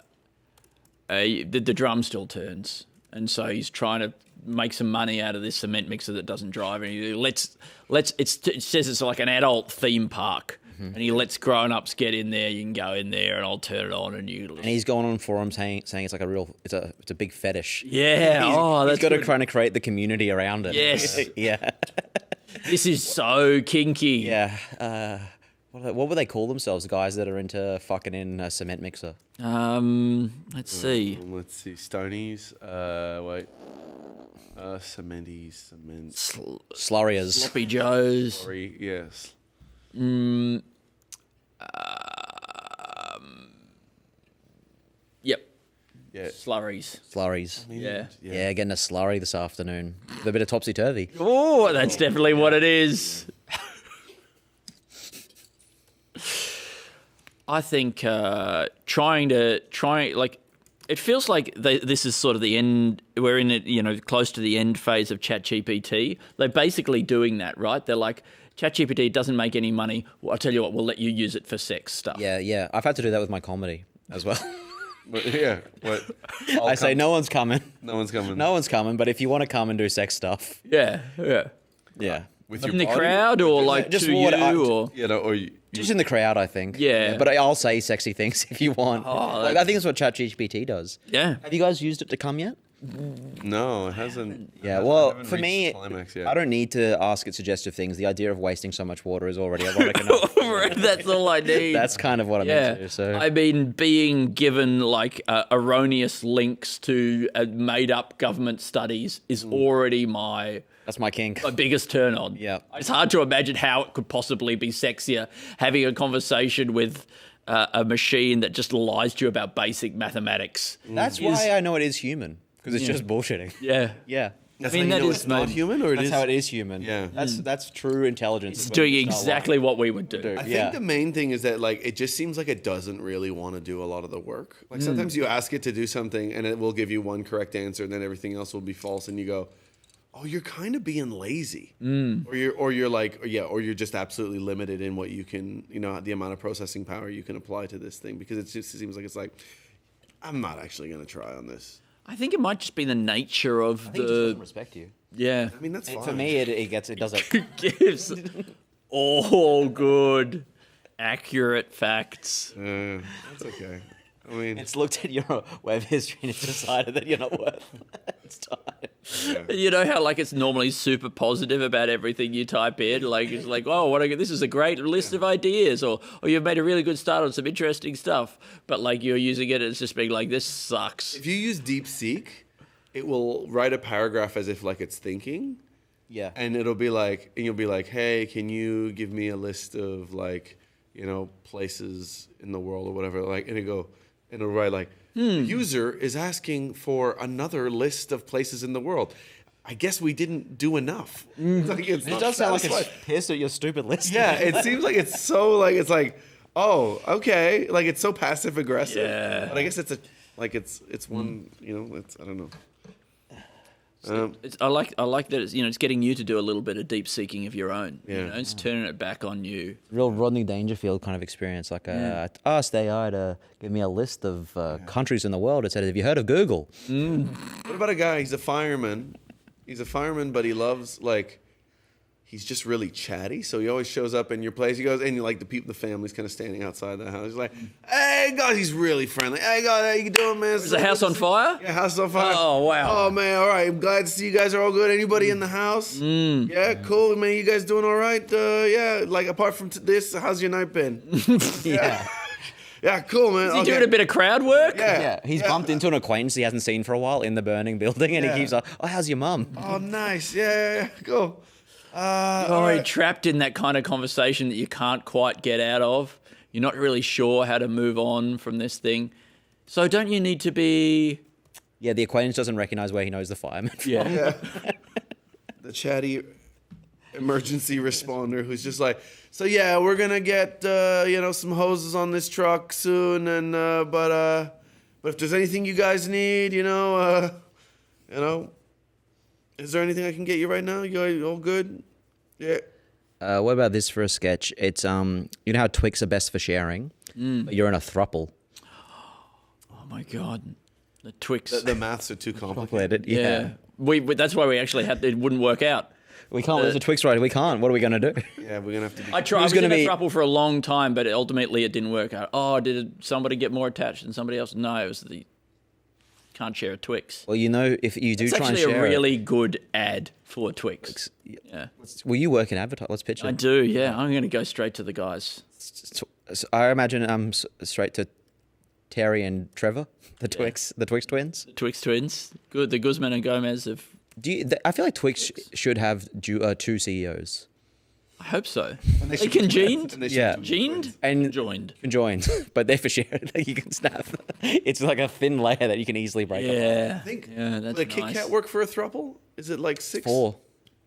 drum still turns, and so he's trying to make some money out of this cement mixer that doesn't drive. And it says it's like an adult theme park. And he lets grown-ups get in there. You can go in there, and I'll turn it on, and you. And he's going on forums saying it's like it's a big fetish. Yeah, he's got to try to create the community around it. Yes, yeah. This is so kinky. Yeah. What would they call themselves? The guys that are into fucking in a cement mixer. Let's see. Stonies. Cementies. Cement. Slurriers. Sloppy Joes. Slurry, yes. Yep. Yeah. Slurries. Yeah, getting a slurry this afternoon. With a bit of topsy-turvy. Oh, that's definitely what it is. I think trying like it feels like this is sort of the end. We're in it, close to the end phase of ChatGPT. They're basically doing that, right? They're like, ChatGPT doesn't make any money. Well, I'll tell you what, we'll let you use it for sex stuff. Yeah. I've had to do that with my comedy as well. What? I say no one's coming. No one's coming. No one's coming. But if you want to come and do sex stuff, yeah. With in the crowd or like just to you or or just in the crowd, I think. Yeah. But I'll say sexy things if you want. I think that's what ChatGPT does. Yeah. Have you guys used it to come yet? No, it hasn't. Yeah, for me, I don't need to ask it suggestive things. The idea of wasting so much water is already ironic enough. That's all I need. That's kind of what I'm into. So I mean, being given like erroneous links to made-up government studies is already that's my kink. My biggest turn on. Yeah. It's hard to imagine how it could possibly be sexier having a conversation with a machine that just lies to you about basic mathematics. That's why I know it is human. Because it's just bullshitting. Yeah. Yeah. That's it's not human, or that's how it is human. Yeah. That's true intelligence. It's doing exactly what we would do. I think the main thing is that like it just seems like it doesn't really want to do a lot of the work. Like sometimes you ask it to do something and it will give you one correct answer, and then everything else will be false, and you go, "Oh, you're kind of being lazy," or you're just absolutely limited in what you can, the amount of processing power you can apply to this thing, because it just seems like it's like, I'm not actually going to try on this. I think it might just be the nature of I think it just doesn't respect you. Yeah. I mean, that's fine. For me, it does it. Gives all good, accurate facts. That's okay. I mean, it's looked at your web history and it's decided that you're not worth its time. Yeah. You know how like it's normally super positive about everything you type in, like it's like, oh, this is a great list of ideas, or you've made a really good start on some interesting stuff, but like you're using it, it's just being like, this sucks. If you use DeepSeek, it will write a paragraph as if like it's thinking. Yeah. And it'll be like, and you'll be like, hey, can you give me a list of like, places in the world or whatever, like, and it'll write like, the user is asking for another list of places in the world. I guess we didn't do enough. Like, it does sound like it's pissed at your stupid list. Yeah, it seems like it's so like, it's like, oh, okay. Like it's so passive aggressive. Yeah. But I guess it's one, it's, I don't know. I like that it's getting you to do a little bit of deep seeking of your own. Yeah. It's turning it back on you. Real Rodney Dangerfield kind of experience. Like I asked AI to give me a list of countries in the world. It said, "Have you heard of Google?" What about a guy? He's a fireman. But he loves like. He's just really chatty, so he always shows up in your place. He goes, and the family's kind of standing outside the house. He's like, "Hey, God," he's really friendly. "Hey, God, how you doing, man?" Is the house on fire? Yeah, house on fire. Oh, wow. Oh, man, all right. I'm glad to see you guys are all good. Anybody in the house? Yeah, cool, man. You guys doing all right? Yeah, like apart from this, how's your night been? Yeah. Yeah, cool, man. Is he doing a bit of crowd work? Yeah. He's bumped into an acquaintance he hasn't seen for a while in the burning building, and he keeps like, "Oh, how's your mum?" Oh, nice. Yeah, cool. You're trapped in that kind of conversation that you can't quite get out of. You're not really sure how to move on from this thing. So don't you need to be... Yeah, the acquaintance doesn't recognize where he knows the fireman from. Yeah. The chatty emergency responder who's just like, so yeah, we're going to get, some hoses on this truck soon. And, but if there's anything you guys need, is there anything I can get you right now? You guys all good? Yeah. What about this for a sketch? It's you know how Twix are best for sharing, but you're in a throuple. Oh my God, the Twix. The maths are too complicated. Yeah. That's why we actually it wouldn't work out. We can't. There's a Twix right. We can't. What are we going to do? Yeah, we're going to have to. I tried. I was in a throuple for a long time, but ultimately it didn't work out. Oh, did somebody get more attached than somebody else? No, it was the. Can't share a Twix. Well, if you do try and share it... It's actually a really good ad for Twix. Yeah. Well, you work in advertising. Let's pitch it. I do, yeah. I'm going to go straight to the guys. I imagine straight to Terry and Trevor, the Twix twins. The Twix twins. Good. The Guzman and Gomez have... I feel like Twix should have two CEOs. I hope so. They congened? Yeah. Congened? And Conjoined. But they're for shared. You can snap. It's like a thin layer that you can easily break up. I think that's the Kit Kat work for a throuple? Is it like 6? 4.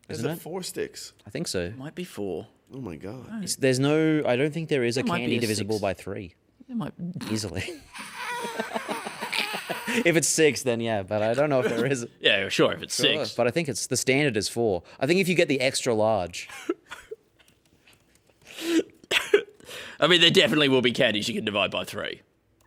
Is it 4 sticks? I think so. It might be 4. Oh my God. I don't think there is a candy divisible by 3. Easily. If it's 6, then yeah, but I don't know if there is. Yeah, sure, if it's 6. But I think it's the standard is 4. I think if you get the extra large. I mean, there definitely will be caddies you can divide by 3.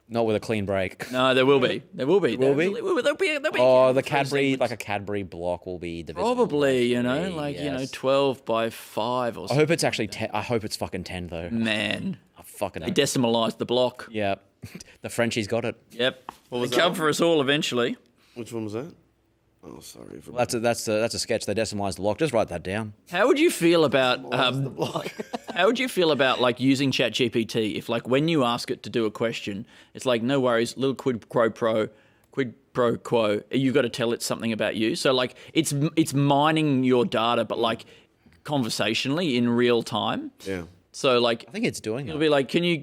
Not with a clean break. No, there will be. There will be. Will be? There'll be Oh, the Cadbury, like a Cadbury block will be divisible. Probably, by 3, yes. 12 by 5 or I something. hope it's actually 10. I hope it's fucking 10 though. Man. I fucking They decimalised the block. Yeah. The Frenchies got it. Yep. What was They that come one? for us all eventually. Which one was that? Oh, sorry. Well, that's a sketch. They decimalised the block. Just write that down. How would you feel about how would you feel about like using ChatGPT if like when you ask it to do a question, it's like no worries, little quid pro quo. You've got to tell it something about you. So like it's mining your data, but like conversationally in real time. Yeah. So like I think it's doing it'll be like, can you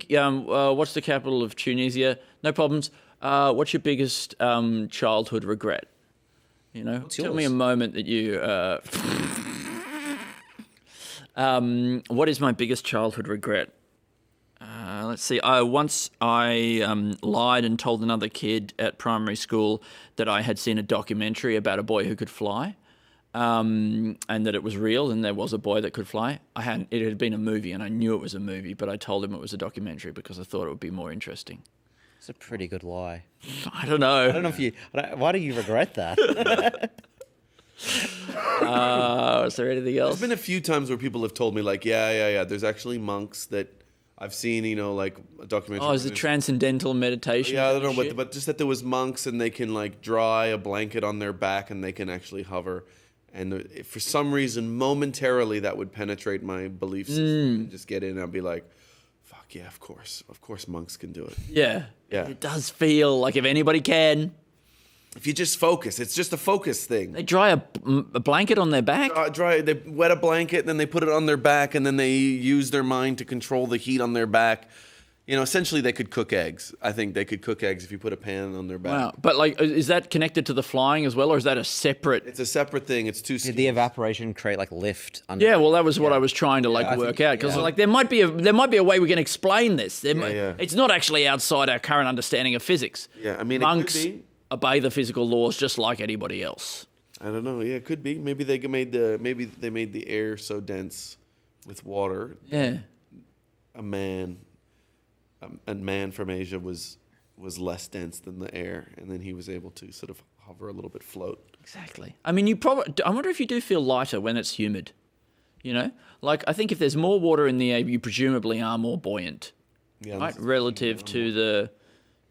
what's the capital of Tunisia? No problems. What's your biggest childhood regret? You know, tell me a moment that you. What is my biggest childhood regret? Let's see. Once I lied and told another kid at primary school that I had seen a documentary about a boy who could fly, and that it was real and there was a boy that could fly. It had been a movie and I knew it was a movie, but I told him it was a documentary because I thought it would be more interesting. It's a pretty good lie. I don't know. I don't know if you. Why do you regret that? Is there anything else? There's been a few times where people have told me like, yeah. There's actually monks that I've seen, like a documentary. Oh, is it transcendental meditation? Yeah, I don't know, but just that there was monks and they can like dry a blanket on their back and they can actually hover. And for some reason, momentarily, that would penetrate my belief system and just get in and I'd be like, fuck yeah, of course monks can do it. Yeah. Yeah. It does feel like if anybody can. If you just focus, it's just a focus thing. They dry a blanket on their back? They wet a blanket, then they put it on their back, and then they use their mind to control the heat on their back. Essentially they could cook eggs. I think they could cook eggs if you put a pan on their back. Wow. But like, is that connected to the flying as well, or is that a separate? It's a separate thing. It's too. Did the evaporation create like lift? Under Yeah, well, that was what I was trying to work out because like there might be a way we can explain this. It's not actually outside our current understanding of physics. Yeah, I mean, monks it could be. obey the physical laws just like anybody else. I don't know. Yeah, it could be. Maybe they made the air so dense with water. Yeah. A man from Asia was less dense than the air, and then he was able to sort of hover a little bit, float. Exactly. I mean, I wonder if you do feel lighter when it's humid. Like I think if there's more water in the air, you presumably are more buoyant, right? Relative to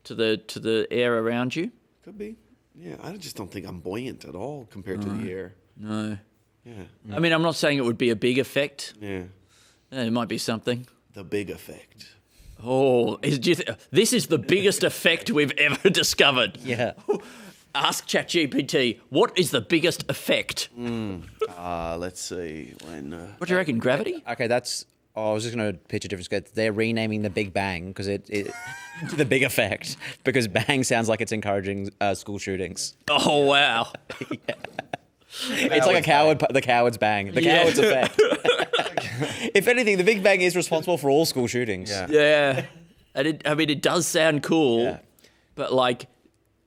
the air around you. Could be. Yeah, I just don't think I'm buoyant at all compared to the air. No. Yeah. I mean, I'm not saying it would be a big effect. Yeah. It might be something. The big effect. Oh, this is the biggest effect we've ever discovered. Yeah. Ask ChatGPT, what is the biggest effect? Let's see. What do you reckon, gravity? Okay, that's... Oh, I was just going to pitch a different sketch. They're renaming the Big Bang because it the big effect, because bang sounds like it's encouraging school shootings. Oh, wow. Yeah. It's like the coward's bang, the coward's effect. If anything, the Big Bang is responsible for all school shootings. Yeah. And it does sound cool, but like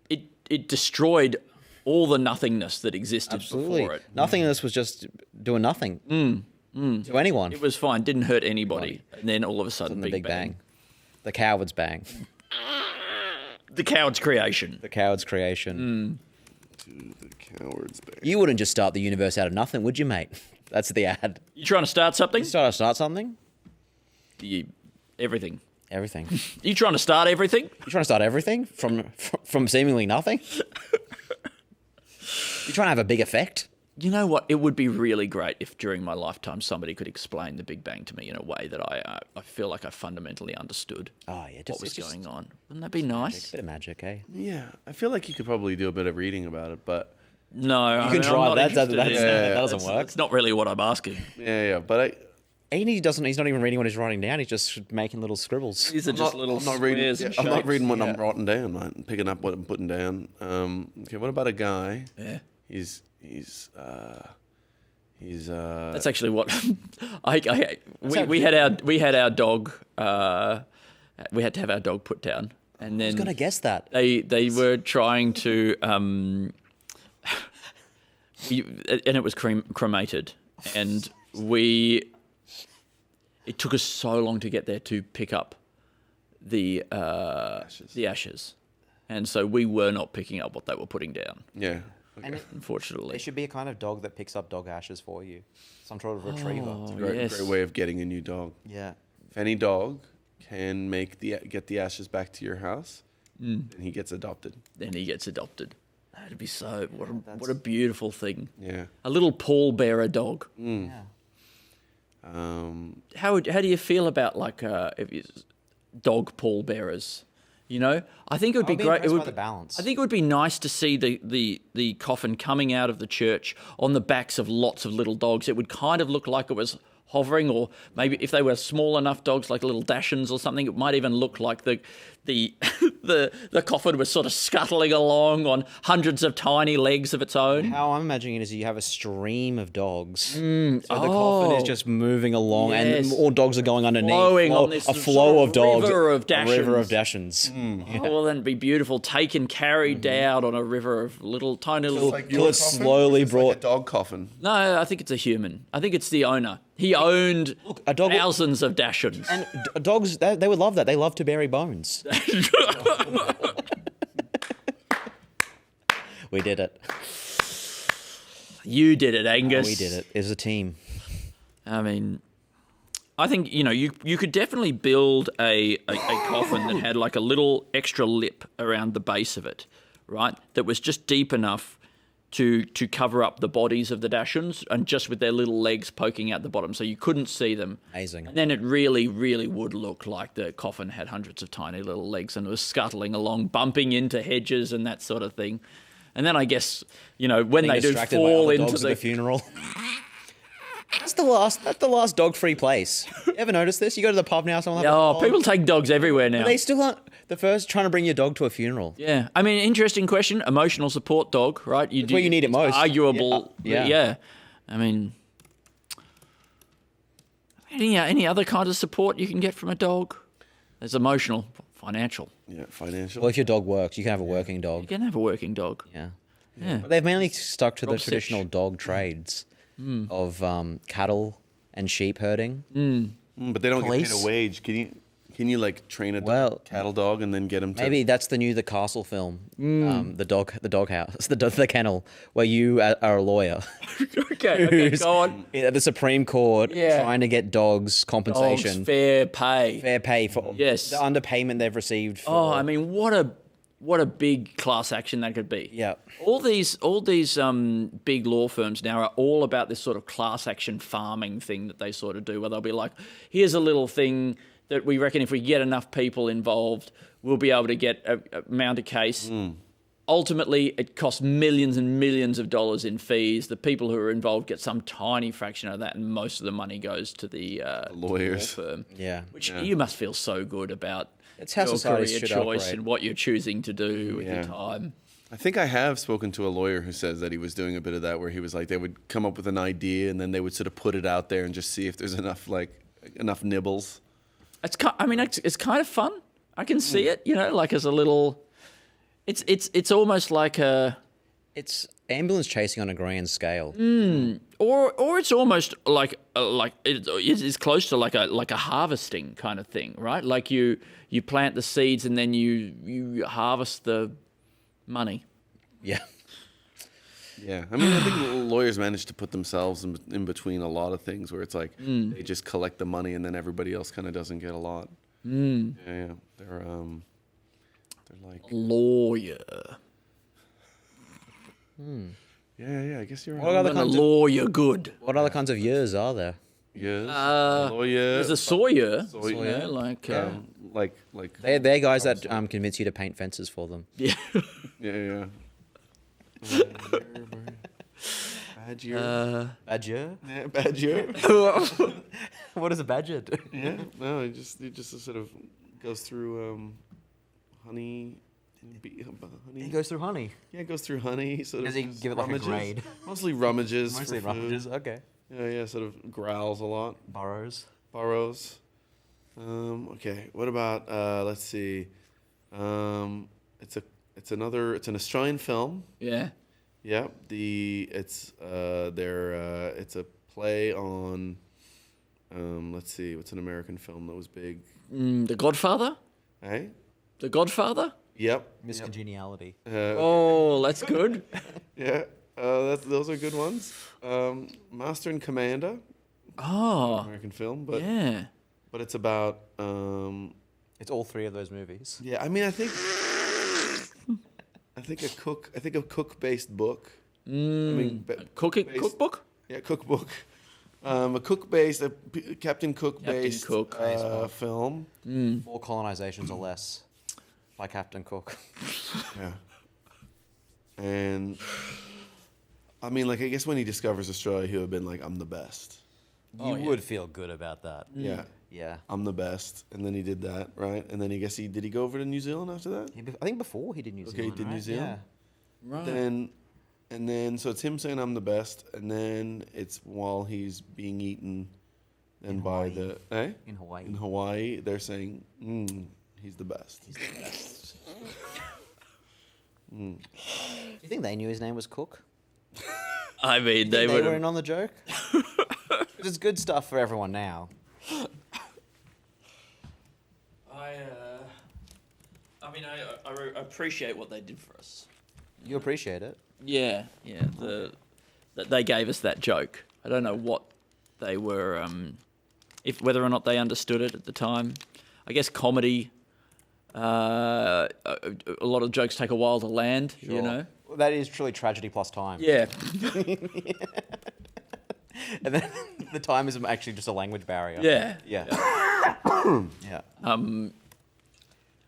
it destroyed all the nothingness that existed before it. Nothingness was just doing nothing to anyone. It was fine, didn't hurt anybody. And then all of a sudden, the Big Bang. The coward's bang. The coward's creation. The coward's creation. The coward's bang. You wouldn't just start the universe out of nothing, would you, mate? That's the ad. You trying to start something? You trying to start something? Everything. Everything. You trying to start everything? You trying to start everything from seemingly nothing? You trying to have a big effect? You know what? It would be really great if during my lifetime somebody could explain the Big Bang to me in a way that I feel like I fundamentally understood what was going on. Wouldn't that be nice? A bit of magic, eh? Yeah, I feel like you could probably do a bit of reading about it, but... No, you can try. That doesn't work. It's not really what I'm asking. Yeah, but he's not even reading what he's writing down. He's just making little scribbles. These are just little I'm not reading. squares. I'm not reading what I'm writing down. I'm picking up what I'm putting down. Okay, what about a guy? Yeah. He's That's actually what we had our dog, we had to have our dog put down. And then I was going to guess that. They were trying to, and it was cremated. And it took us so long to get there to pick up the ashes. And so we were not picking up what they were putting down. Yeah. And unfortunately. There should be a kind of dog that picks up dog ashes for you. Some sort of retriever. It's a great way of getting a new dog. Yeah. If any dog can get the ashes back to your house, then he gets adopted. That'd be so, what a beautiful thing. Yeah. A little pallbearer dog. Yeah. How do you feel about dog pallbearers? You know, I think it would be great. It would the balance. I think it would be nice to see the coffin coming out of the church on the backs of lots of little dogs. It would kind of look like it was hovering, or maybe if they were small enough dogs like little Dachshunds or something, it might even look like the coffin was sort of scuttling along on hundreds of tiny legs of its own. How I'm imagining it is you have a stream of dogs. So the coffin is just moving along, and all dogs are going underneath. Flowing on this a flow of dogs. River of Dachshunds. A river of Dachshunds. Oh, well, then it'd be beautiful. Taken, carried down on a river of tiny little... Till it's slowly brought... Like a dog coffin. No, I think it's a human. I think it's the owner. He owned thousands of Dachshunds. And dogs, they would love that. They love to bury bones. We did it. You did it, Angus. We did it. As a team. I mean, I think, you could definitely build a coffin that had like a little extra lip around the base of it, right? That was just deep enough to cover up the bodies of the Dachshunds, and just with their little legs poking out the bottom, so you couldn't see them. Amazing. And then it really, really would look like the coffin had hundreds of tiny little legs and was scuttling along, bumping into hedges and that sort of thing. And then I guess, when they do fall into the funeral. That's the last dog-free place. You ever notice this? You go to the pub now, someone people take dogs everywhere now. They still aren't the first trying to bring your dog to a funeral. Yeah. I mean, interesting question. Emotional support dog, right? That's where you need it most. Arguable. Yeah. I mean, any other kind of support you can get from a dog? There's emotional, financial. Yeah, financial. Well, if your dog works, you can have a working dog. You can have a working dog. Yeah. But they've mainly stuck to the traditional dog trades of cattle and sheep herding. But they don't get paid a wage. Can you like train a cattle dog and then get him to... Maybe that's the Castle film, the dog house, the kennel, where you are a lawyer. Okay, go on. At the Supreme Court, trying to get dogs compensation. Dogs, fair pay. Fair pay for the underpayment they've received. I mean, what a big class action that could be. Yeah. All these big law firms now are all about this sort of class action farming thing that they sort of do, where they'll be like, here's a little thing that we reckon if we get enough people involved, we'll be able to mount a case. Ultimately, it costs millions and millions of dollars in fees. The people who are involved get some tiny fraction of that, and most of the money goes to the lawyers. law firm. Yeah. Which you must feel so good about. It's how your society career should choice operate. and what you're choosing to do with your time. I think I have spoken to a lawyer who says that he was doing a bit of that, where he was like, they would come up with an idea and then they would sort of put it out there and just see if there's enough nibbles. It's kind of fun. I can see it, like as a little. It's almost like it's ambulance chasing on a grand scale. Or it's almost like it's close to like a harvesting kind of thing, right? Like you plant the seeds and then you harvest the money. Yeah. Yeah, I mean, I think lawyers manage to put themselves in between a lot of things where it's like they just collect the money and then everybody else kind of doesn't get a lot. Yeah, they're like lawyer. Yeah, I guess you're right. What other kinds lawyer good? What other kinds of years are there? Years, lawyer. There's a sawyer. They're guys that convince you to paint fences for them. Yeah. Yeah. Badger. Yeah, badger. What does a badger do? Yeah, no, it just sort of goes through honey. Honey. He goes through honey. Yeah, it goes through honey. Sort Does of he give it like a grade? Mostly rummages. Mostly for rummages. Food. Okay. Yeah, sort of growls a lot. Burrows. Okay. What about let's see. It's an Australian film. Yeah. Yeah. It's a play on. Let's see. What's an American film that was big? The Godfather. Hey. The Godfather. Yep. Miss Congeniality. Oh, that's good. Yeah. Those are good ones. Master and Commander. Oh. American film, but Yeah. But it's about. It's all three of those movies. Yeah, I mean, I think a cook-based book. I mean, cookbook. Yeah, cookbook. A cook-based, Captain Cook-based film. 4 colonizations or less by Captain Cook. Yeah. And I mean, like, I guess when he discovers Australia, he would have been like, "I'm the best." You would feel good about that. Yeah. Yeah. I'm the best. And then he did that, right? And then did he go over to New Zealand after that? I think before he did New Zealand. Okay, he did New Zealand. Yeah. Right. Then so it's him saying I'm the best, and then it's while he's being eaten, and by the In Hawaii. In Hawaii, they're saying he's the best. He's the best. Do you think they knew his name was Cook? I mean, they would were in on the joke. It's good stuff for everyone now. I appreciate what they did for us. You appreciate it? Yeah. That they gave us that joke. I don't know what they were, whether or not they understood it at the time. I guess comedy. A lot of jokes take a while to land. Sure. You know. Well, that is truly tragedy plus time. Yeah. And then the time is actually just a language barrier. Yeah. Yeah. Yeah.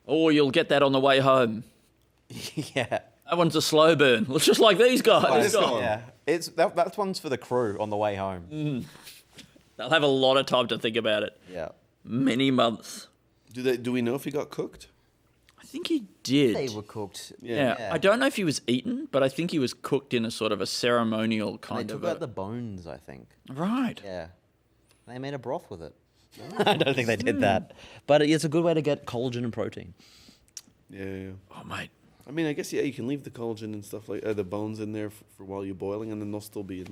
Or you'll get that on the way home. Yeah. That one's a slow burn. It's just like these guys. Yeah. That one's for the crew on the way home. They'll have a lot of time to think about it. Yeah. Many months. Do we know if he got cooked? I think he did. They were cooked. Yeah. I don't know if he was eaten, but I think he was cooked in a sort of a ceremonial kind They of. took out the bones, I think. Right. Yeah. They made a broth with it. I don't think they did that, but it's a good way to get collagen and protein. Yeah. Oh, mate. I mean, I guess you can leave the collagen and stuff like the bones in there for while you're boiling, and then they'll still be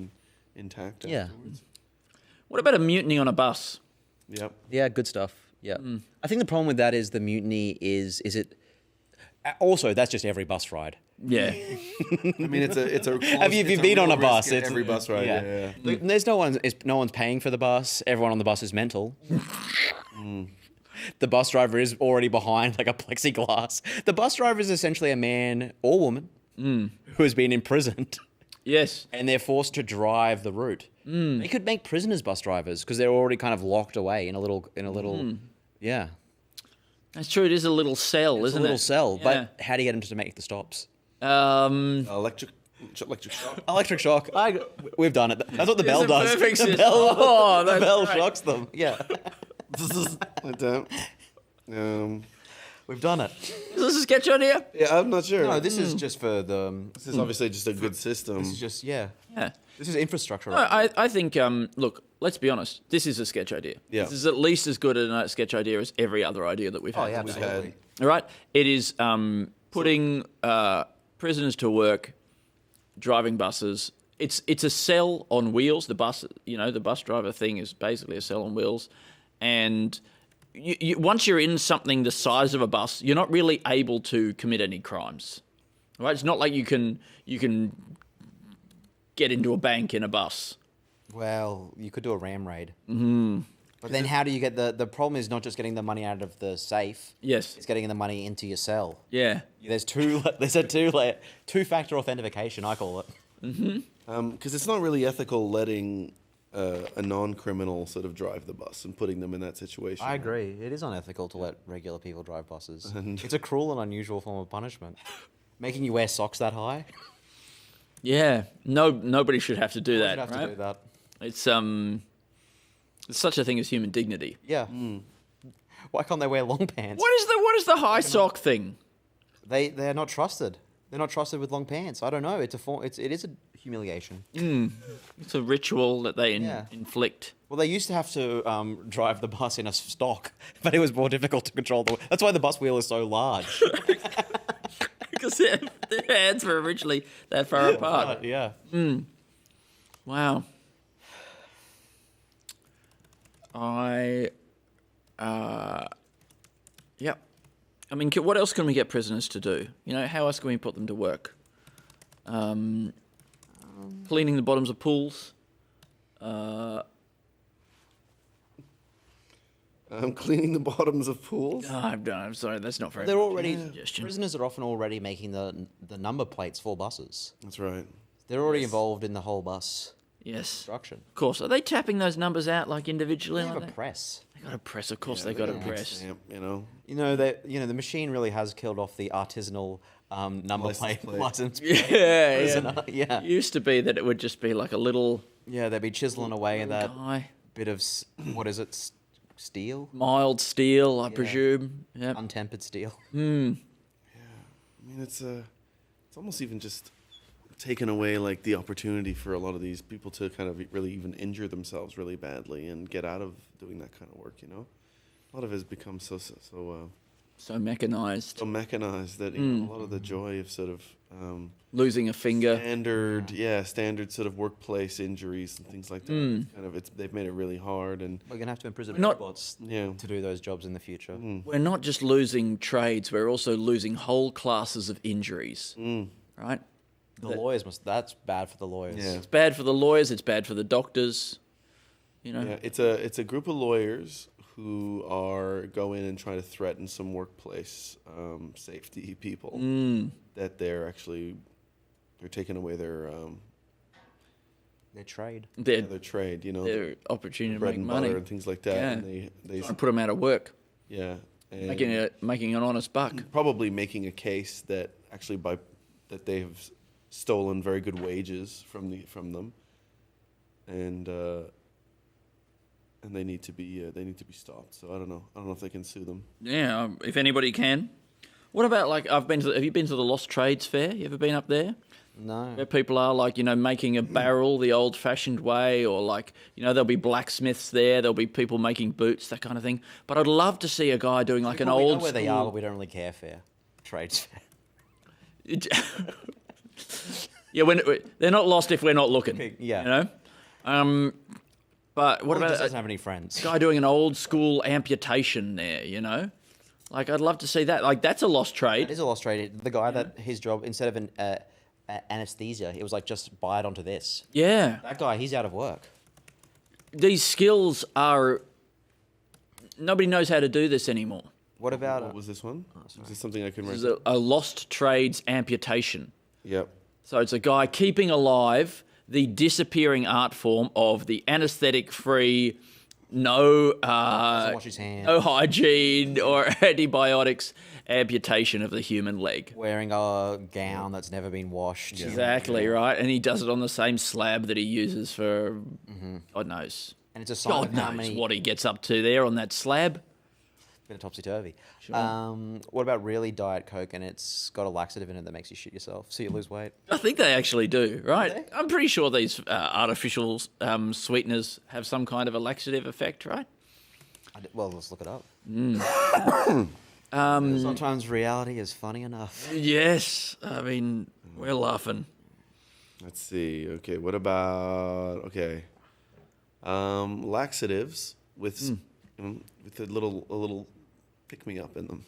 intact. Yeah. Afterwards. What about a mutiny on a bus? Yep. Yeah, good stuff. Yeah. I think the problem with that is the mutiny is it. Also, that's just every bus ride. Yeah. I mean, it's a. Have you been on a bus? It's every bus ride. Yeah. There's no one's paying for the bus. Everyone on the bus is mental. The bus driver is already behind like a plexiglass. The bus driver is essentially a man or woman who has been imprisoned. Yes. And they're forced to drive the route. They could make prisoners bus drivers because they're already kind of locked away in a little. Yeah. That's true. It is a little cell, isn't it? A little cell. Yeah. But how do you get them to make the stops? Electric shock. Electric shock. We've done it. That's what the bell does. Perfect The system. bell, That's the bell great. shocks them. Yeah. I don't. We've done it. Is this a sketch idea? Yeah, I'm not sure. No, this is just for the. This is obviously just a good system. This is just yeah. Yeah. This is infrastructure. No, I think, look, let's be honest. This is a sketch idea. Yeah. This is at least as good a sketch idea as every other idea that we've had. Oh, yeah, absolutely. All right? It is putting prisoners to work, driving buses. It's a cell on wheels. The bus driver thing is basically a cell on wheels. And once you're in something the size of a bus, you're not really able to commit any crimes. Right? It's not like you can get into a bank in a bus. Well, you could do a ram raid. Mm-hmm. But then how do you get the problem is not just getting the money out of the safe. Yes. It's getting the money into your cell. Yeah. There's a two-factor authentication, I call it. Mm-hmm. Because it's not really ethical letting a non-criminal sort of drive the bus and putting them in that situation. I agree. It is unethical to let regular people drive buses. It's a cruel and unusual form of punishment. Making you wear socks that high. Yeah. Nobody should have to do that. Should have right? to do that. It's there's such a thing as human dignity. Yeah. Why can't they wear long pants? What is the high sock thing? They are not trusted. they're not trusted with long pants. I don't know. It is a humiliation. It's a ritual that they inflict. Well, they used to have to drive the bus in a stock, but it was more difficult to control. That's why the bus wheel is so large. Because their hands were originally that far apart. Yeah. Wow. Yep. I mean, what else can we get prisoners to do? You know, how else can we put them to work? Cleaning the bottoms of pools. Cleaning the bottoms of pools. I'm sorry, that's not very. They're already prisoners are often already making the number plates for buses. That's right. They're already involved in the whole bus. Yes. Construction. Of course. Are they tapping those numbers out like individually? They have like a that? press. They got a press. Of course, they got a press. Stamp, you know. The machine really has killed off the artisanal number plate license. Yeah. Yeah. It used to be that it would just be like a little. Yeah, they'd be chiseling away that bit of what is it? Steel. Mild steel, I presume. Yeah. Untempered steel. Yeah. I mean, it's almost even just taken away like the opportunity for a lot of these people to kind of really even injure themselves really badly and get out of doing that kind of work. You know, a lot of it has become so mechanized. So mechanized that you know, a lot of the joy of sort of losing a finger, standard sort of workplace injuries and things like that. They've made it really hard, and we're gonna have to imprison robots to do those jobs in the future. We're not just losing trades; we're also losing whole classes of injuries. Right? The lawyers that's bad for the lawyers. Yeah. It's bad for the lawyers. It's bad for the doctors. You know. Yeah, it's a group of lawyers who are go in and try to threaten some workplace safety people that they're taking away their trade. Their trade, you know, their opportunity to bread make and money butter and things like that. Yeah. And they put them out of work. Yeah, and making an honest buck. Probably making a case that actually that they have stolen very good wages from them, and they need to be stopped. So I don't know if they can sue them. Yeah, if anybody can. What about have you been to the Lost Trades Fair? You ever been up there? No. Where people are making a barrel the old-fashioned way, or there'll be blacksmiths there, there'll be people making boots, that kind of thing. But I'd love to see a guy doing an old. We know where they are, but we don't really care for trades fair. Yeah, they're not lost if we're not looking. Yeah. You know. But what about doesn't have any friends? Guy doing an old school amputation there? You know. I'd love to see that. That's a lost trade. It is a lost trade. The guy that his job, instead of an anesthesia, it was just bite onto this. Yeah. That guy, he's out of work. These skills are. Nobody knows how to do this anymore. What about? What was this one? Is this something I can This remember? is a lost trades amputation. Yep. So it's a guy keeping alive the disappearing art form of the anesthetic-free, no wash his hands. no hygiene or antibiotics amputation of the human leg. Wearing a gown that's never been washed. Yeah. Exactly, right. And he does it on the same slab that he uses for God knows. And it's a sign God of how knows many... what he gets up to there on that slab. Bit of topsy-turvy. Sure. What about really Diet Coke and it's got a laxative in it that makes you shit yourself so you lose weight? I think they actually do, right? I'm pretty sure these artificial sweeteners have some kind of a laxative effect, right? Well, let's look it up. Sometimes reality is funny enough. Yes. I mean, we're laughing. Let's see. Okay, what about laxatives with a little pick me up in them.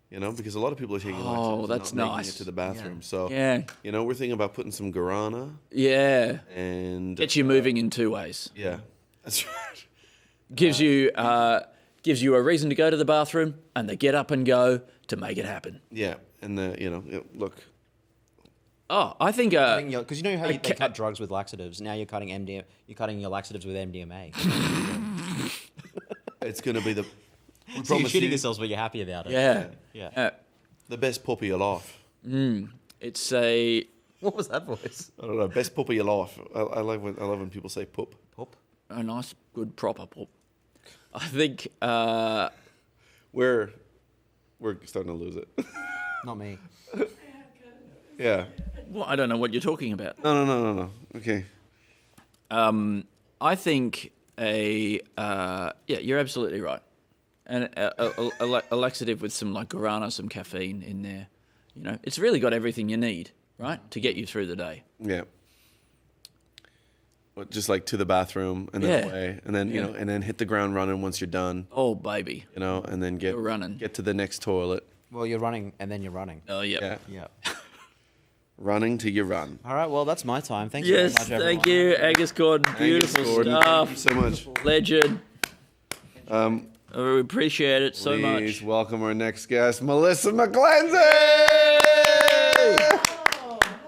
You know, because a lot of people are taking laxatives that's and not making nice. it to the bathroom. Yeah. So Yeah. you know, we're thinking about putting some guarana. Yeah. And gets you moving in two ways. Yeah. That's right. Gives you a reason to go to the bathroom and the get up and go to make it happen. Yeah. And look. Oh, I think because you know how they cut drugs with laxatives. Now you're cutting You're cutting your laxatives with MDMA. It's going to be the. So you're shitting yourselves, but you're happy about it. Yeah. The best puppy of your life. It's a. What was that voice? I don't know. Best puppy of your life. I love when people say pup. Pup. A nice, good, proper pup. I think we're starting to lose it. Not me. Yeah. Well, I don't know what you're talking about. No. Okay. I think you're absolutely right. And a laxative with some like guarana, some caffeine in there. You know, it's really got everything you need, right, to get you through the day. Yeah. Well, just like to the bathroom and then away, and then you know, and then hit the ground running once you're done. Oh baby. You know, and then get to the next toilet. Well, you're running, and then you're running. Oh yeah. Yeah. Running till you run. All right. Well, that's my time. Thank you very Yes, much, everyone. thank you, Angus Gordon. Beautiful stuff. Thank you so much. Legend. We appreciate it so much. Please welcome our next guest, Melissa McGlensey.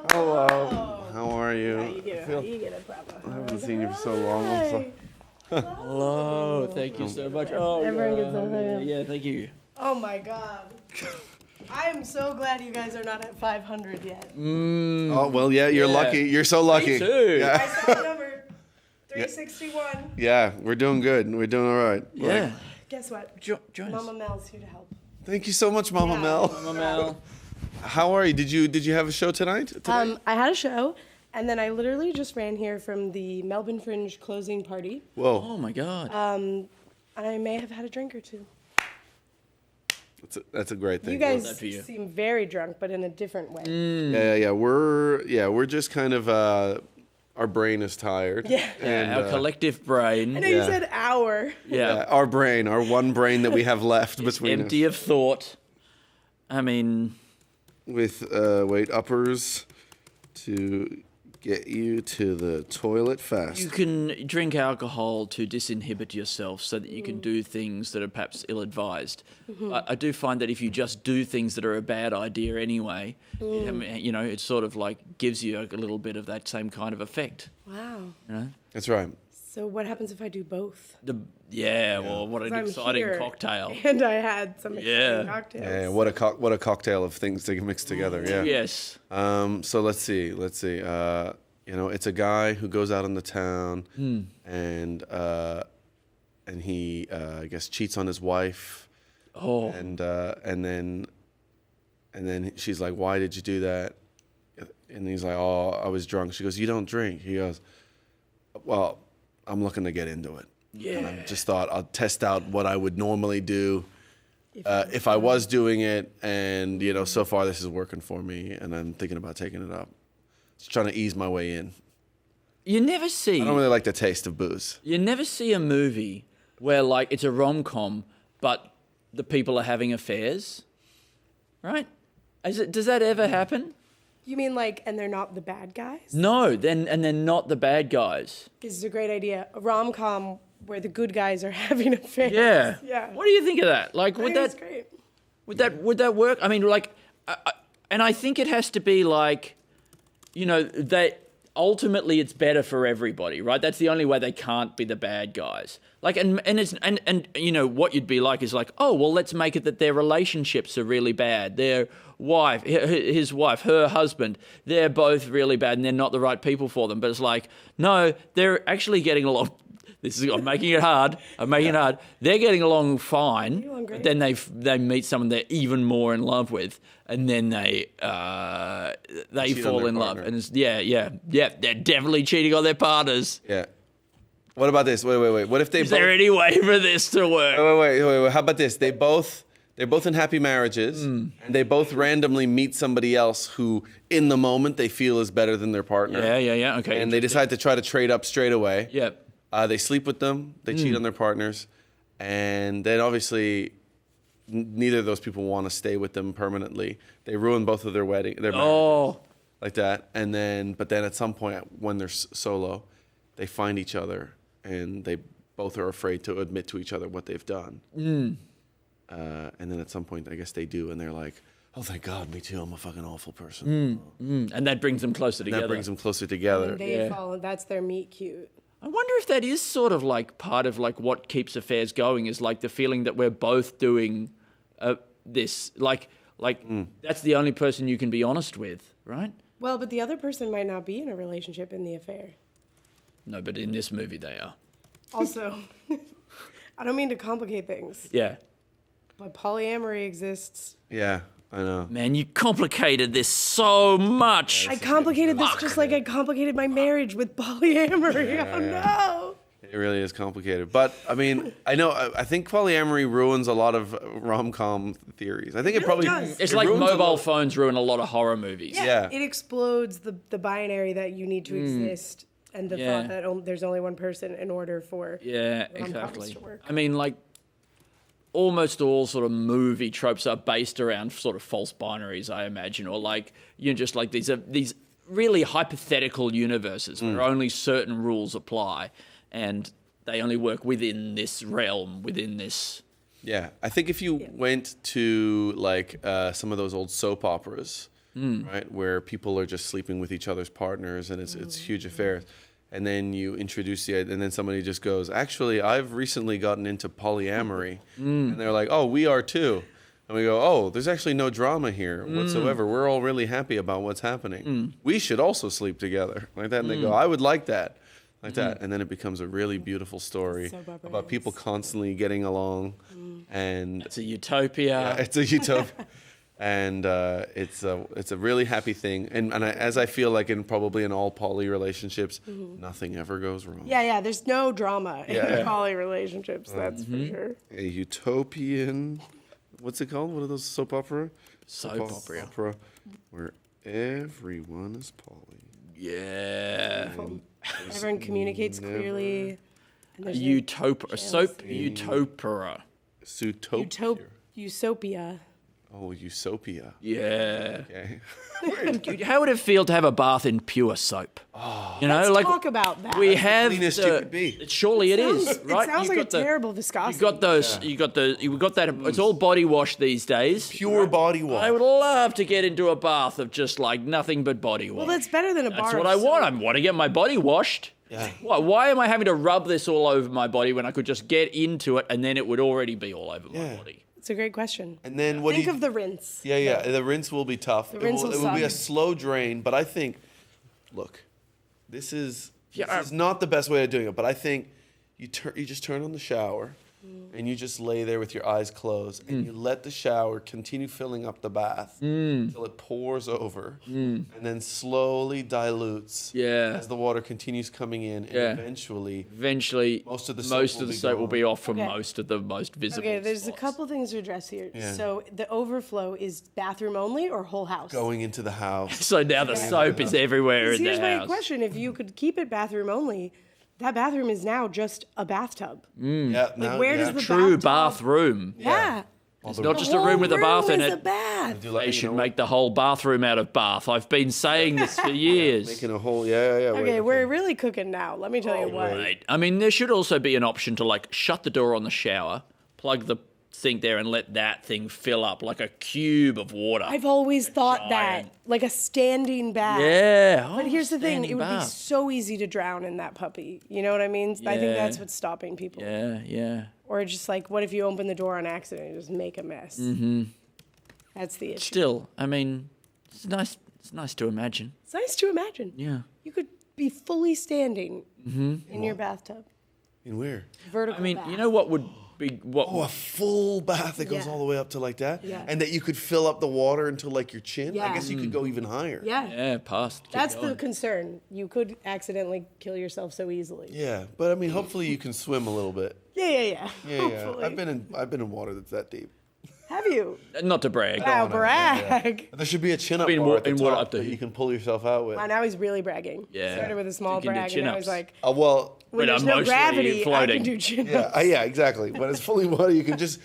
Hello. How are you? I haven't seen you for so long. Hello. Thank you so much. Oh, Everyone gets a yeah. Thank you. Oh my god. I am so glad you guys are not at 500 yet. Oh well, yeah. You're lucky. You're so lucky. Me too. Yeah. I saw the number 361. Yeah, we're doing good. We're doing all right. Yeah. Guess what? Join us. Mama Mel's here to help. Thank you so much, Mama Mel. Mama Mel. How are you? Did you have a show tonight? I had a show, and then I literally just ran here from the Melbourne Fringe closing party. Whoa. Oh my god. I may have had a drink or two. That's a great thing. You guys seem very drunk, but in a different way. Yeah. We're just kind of our brain is tired. Yeah. And, our collective brain. I know you said our. Yeah. Our brain, our one brain that we have left between empty us. of thought. I mean, with weight uppers to get you to the toilet fast. you can drink alcohol to disinhibit yourself so that you can do things that are perhaps ill-advised. I do find that if you just do things that are a bad idea anyway, you know, it sort of like gives you a little bit of that same kind of effect. Wow. You know? That's right. So what happens if I do both? Well, what an 'Cause I'm exciting here, cocktail. And I had some exciting cocktails. Yeah, what a cocktail of things to mix together. Yeah. Yes. So let's see. You know, it's a guy who goes out in the town and he I guess cheats on his wife. Oh. And then she's like, "Why did you do that?" And he's like, "Oh, I was drunk." She goes, "You don't drink." He goes, "Well, I'm looking to get into it." Yeah. And I just thought I'll test out what I would normally do if I was doing it, and you know, so far this is working for me, and I'm thinking about taking it up. Just trying to ease my way in. You never see. I don't really like the taste of booze. You never see a movie where like it's a rom-com, but the people are having affairs, right? Does that ever happen? You mean like, and they're not the bad guys? No, they're not the bad guys. This is a great idea. A rom-com where the good guys are having affairs. Yeah. Yeah. What do you think of that? Like, I think it's great. would that work? I mean, like, and I think it has to be like, you know, that ultimately it's better for everybody, right? That's the only way they can't be the bad guys. Like, and you know, what you'd be like is like, oh, well, let's make it that their relationships are really bad. Their wife, his wife, her husband, they're both really bad and they're not the right people for them. But it's like, no, they're actually getting along. I'm making it hard. They're getting along fine. But then they meet someone they're even more in love with, and then they fall in love. And it's, they're definitely cheating on their partners. Yeah. What about this? Wait. What if they? Is there any way for this to work? Wait. How about this? They're both in happy marriages, and they both randomly meet somebody else who, in the moment, they feel is better than their partner. Yeah. Okay. And they decide to try to trade up straight away. Yep. They sleep with them. They cheat on their partners, and then obviously, neither of those people want to stay with them permanently. They ruin both of their marriages, like that. And then, but then at some point, when they're solo, they find each other, and they both are afraid to admit to each other what they've done. And then at some point, I guess they do, and they're like, "Oh, thank God, me too. I'm a fucking awful person." And that brings them closer together. And they fall. That's their meet cute. I wonder if that is sort of like part of like what keeps affairs going is like the feeling that we're both doing this. Like that's the only person you can be honest with, right? Well, but the other person might not be in a relationship in the affair. No, but in this movie they are. Also, I don't mean to complicate things. Yeah. But polyamory exists. Yeah. I know. Man, you complicated this so much. I complicated this just like I complicated my marriage with polyamory. Oh no. It really is complicated. But, I mean, I think polyamory ruins a lot of rom-com theories. I think it probably does. It's like mobile phones ruin a lot of horror movies. Yeah. It explodes the binary that you need to exist and the thought that there's only one person in order for rom-coms exactly. to work. I mean, like, almost all sort of movie tropes are based around sort of false binaries, I imagine, or like, just like these really hypothetical universes where only certain rules apply. And they only work within this realm, within this. Yeah, I think if you went to like some of those old soap operas, right, where people are just sleeping with each other's partners and it's huge affairs, and then you introduce and then somebody just goes, actually, I've recently gotten into polyamory, and they're like, oh, we are too, and we go, oh, there's actually no drama here whatsoever. We're all really happy about what's happening. We should also sleep together like that, and they go, I would like that. Like that, and then it becomes a really beautiful story about people constantly getting along, and it's a utopia. Yeah, it's a utopia, and it's a really happy thing. And as I feel like probably in all poly relationships, nothing ever goes wrong. Yeah. There's no drama in poly relationships. That's for sure. A utopian, what's it called? What are those soap opera? Soap opera where everyone is poly. Yeah. Everyone communicates clearly. And there's soap utopia. Utopia. Oh, Eusopia. Yeah. Okay. Dude, how would it feel to have a bath in pure soap? Oh, let's talk about that. We have cleanest you could be. Surely it is, right? It sounds like a terrible viscosity. You got those. You got that. It's all body wash these days. Pure body wash. I would love to get into a bath of just like nothing but body wash. Well, that's better than a bar. That's what I want. I want to get my body washed. Yeah. Why am I having to rub this all over my body when I could just get into it and then it would already be all over my body? It's a great question. And then think of the rinse. Yeah. The rinse will be tough. The rinse it will be suck. a slow drain, but I think, look, this is not the best way of doing it. But I think you just turn on the shower, and you just lay there with your eyes closed, and you let the shower continue filling up the bath until it pours over, and then slowly dilutes as the water continues coming in, and eventually most of the soap will be off from most of the most visible. Okay, there's a couple things to address here. Yeah. So the overflow is bathroom only or whole house? Going into the house. So now the soap is everywhere in the Here's my house. question: if you could keep it bathroom only, that bathroom is now just a bathtub. Yeah, Like, where does the true bathtub- bathroom? Yeah. It's not just a room with a bath in it. Bath. They should make the whole bathroom out of bath. I've been saying this for years. Making a whole, yeah. Okay, we're really cooking now. Let me tell you what. Right. I mean, there should also be an option to like shut the door on the shower, plug the sink there, and let that thing fill up like a cube of water. I've always thought that, like a standing bath. Yeah. But here's the thing: standing it would be bath. so easy to drown in that puppy. You know what I mean? I think Yeah. that's what's stopping people. Yeah. Or just like, what if you open the door on accident and just make a mess? Mm-hmm. That's the issue. Still, I mean, it's nice. It's nice to imagine. It's nice to imagine. Yeah. You could be fully standing Mm-hmm. in your bathtub. In where? Vertical. I mean, bath. you know what would be what? Oh, a full bath that goes Yeah. all the way up to like that? Yeah. And that you could fill up the water until like your chin? Yeah. I guess you could go even higher. Yeah. Yeah, past. That's the concern. You could accidentally kill yourself so easily. Yeah, but I mean, hopefully you can swim a little bit. Yeah. Yeah. Hopefully. I've been in water that's that deep. Have you? Not to brag. Wow, brag. There should be a chin-up Been bar at the in water top up to that you can pull yourself out with. Wow, now he's really bragging. Yeah. Started with a small You can do brag, and now he's chin-ups. like, Well, when there's no mostly gravity, I floating. can do chin-ups. yeah, exactly. When it's fully water, you can just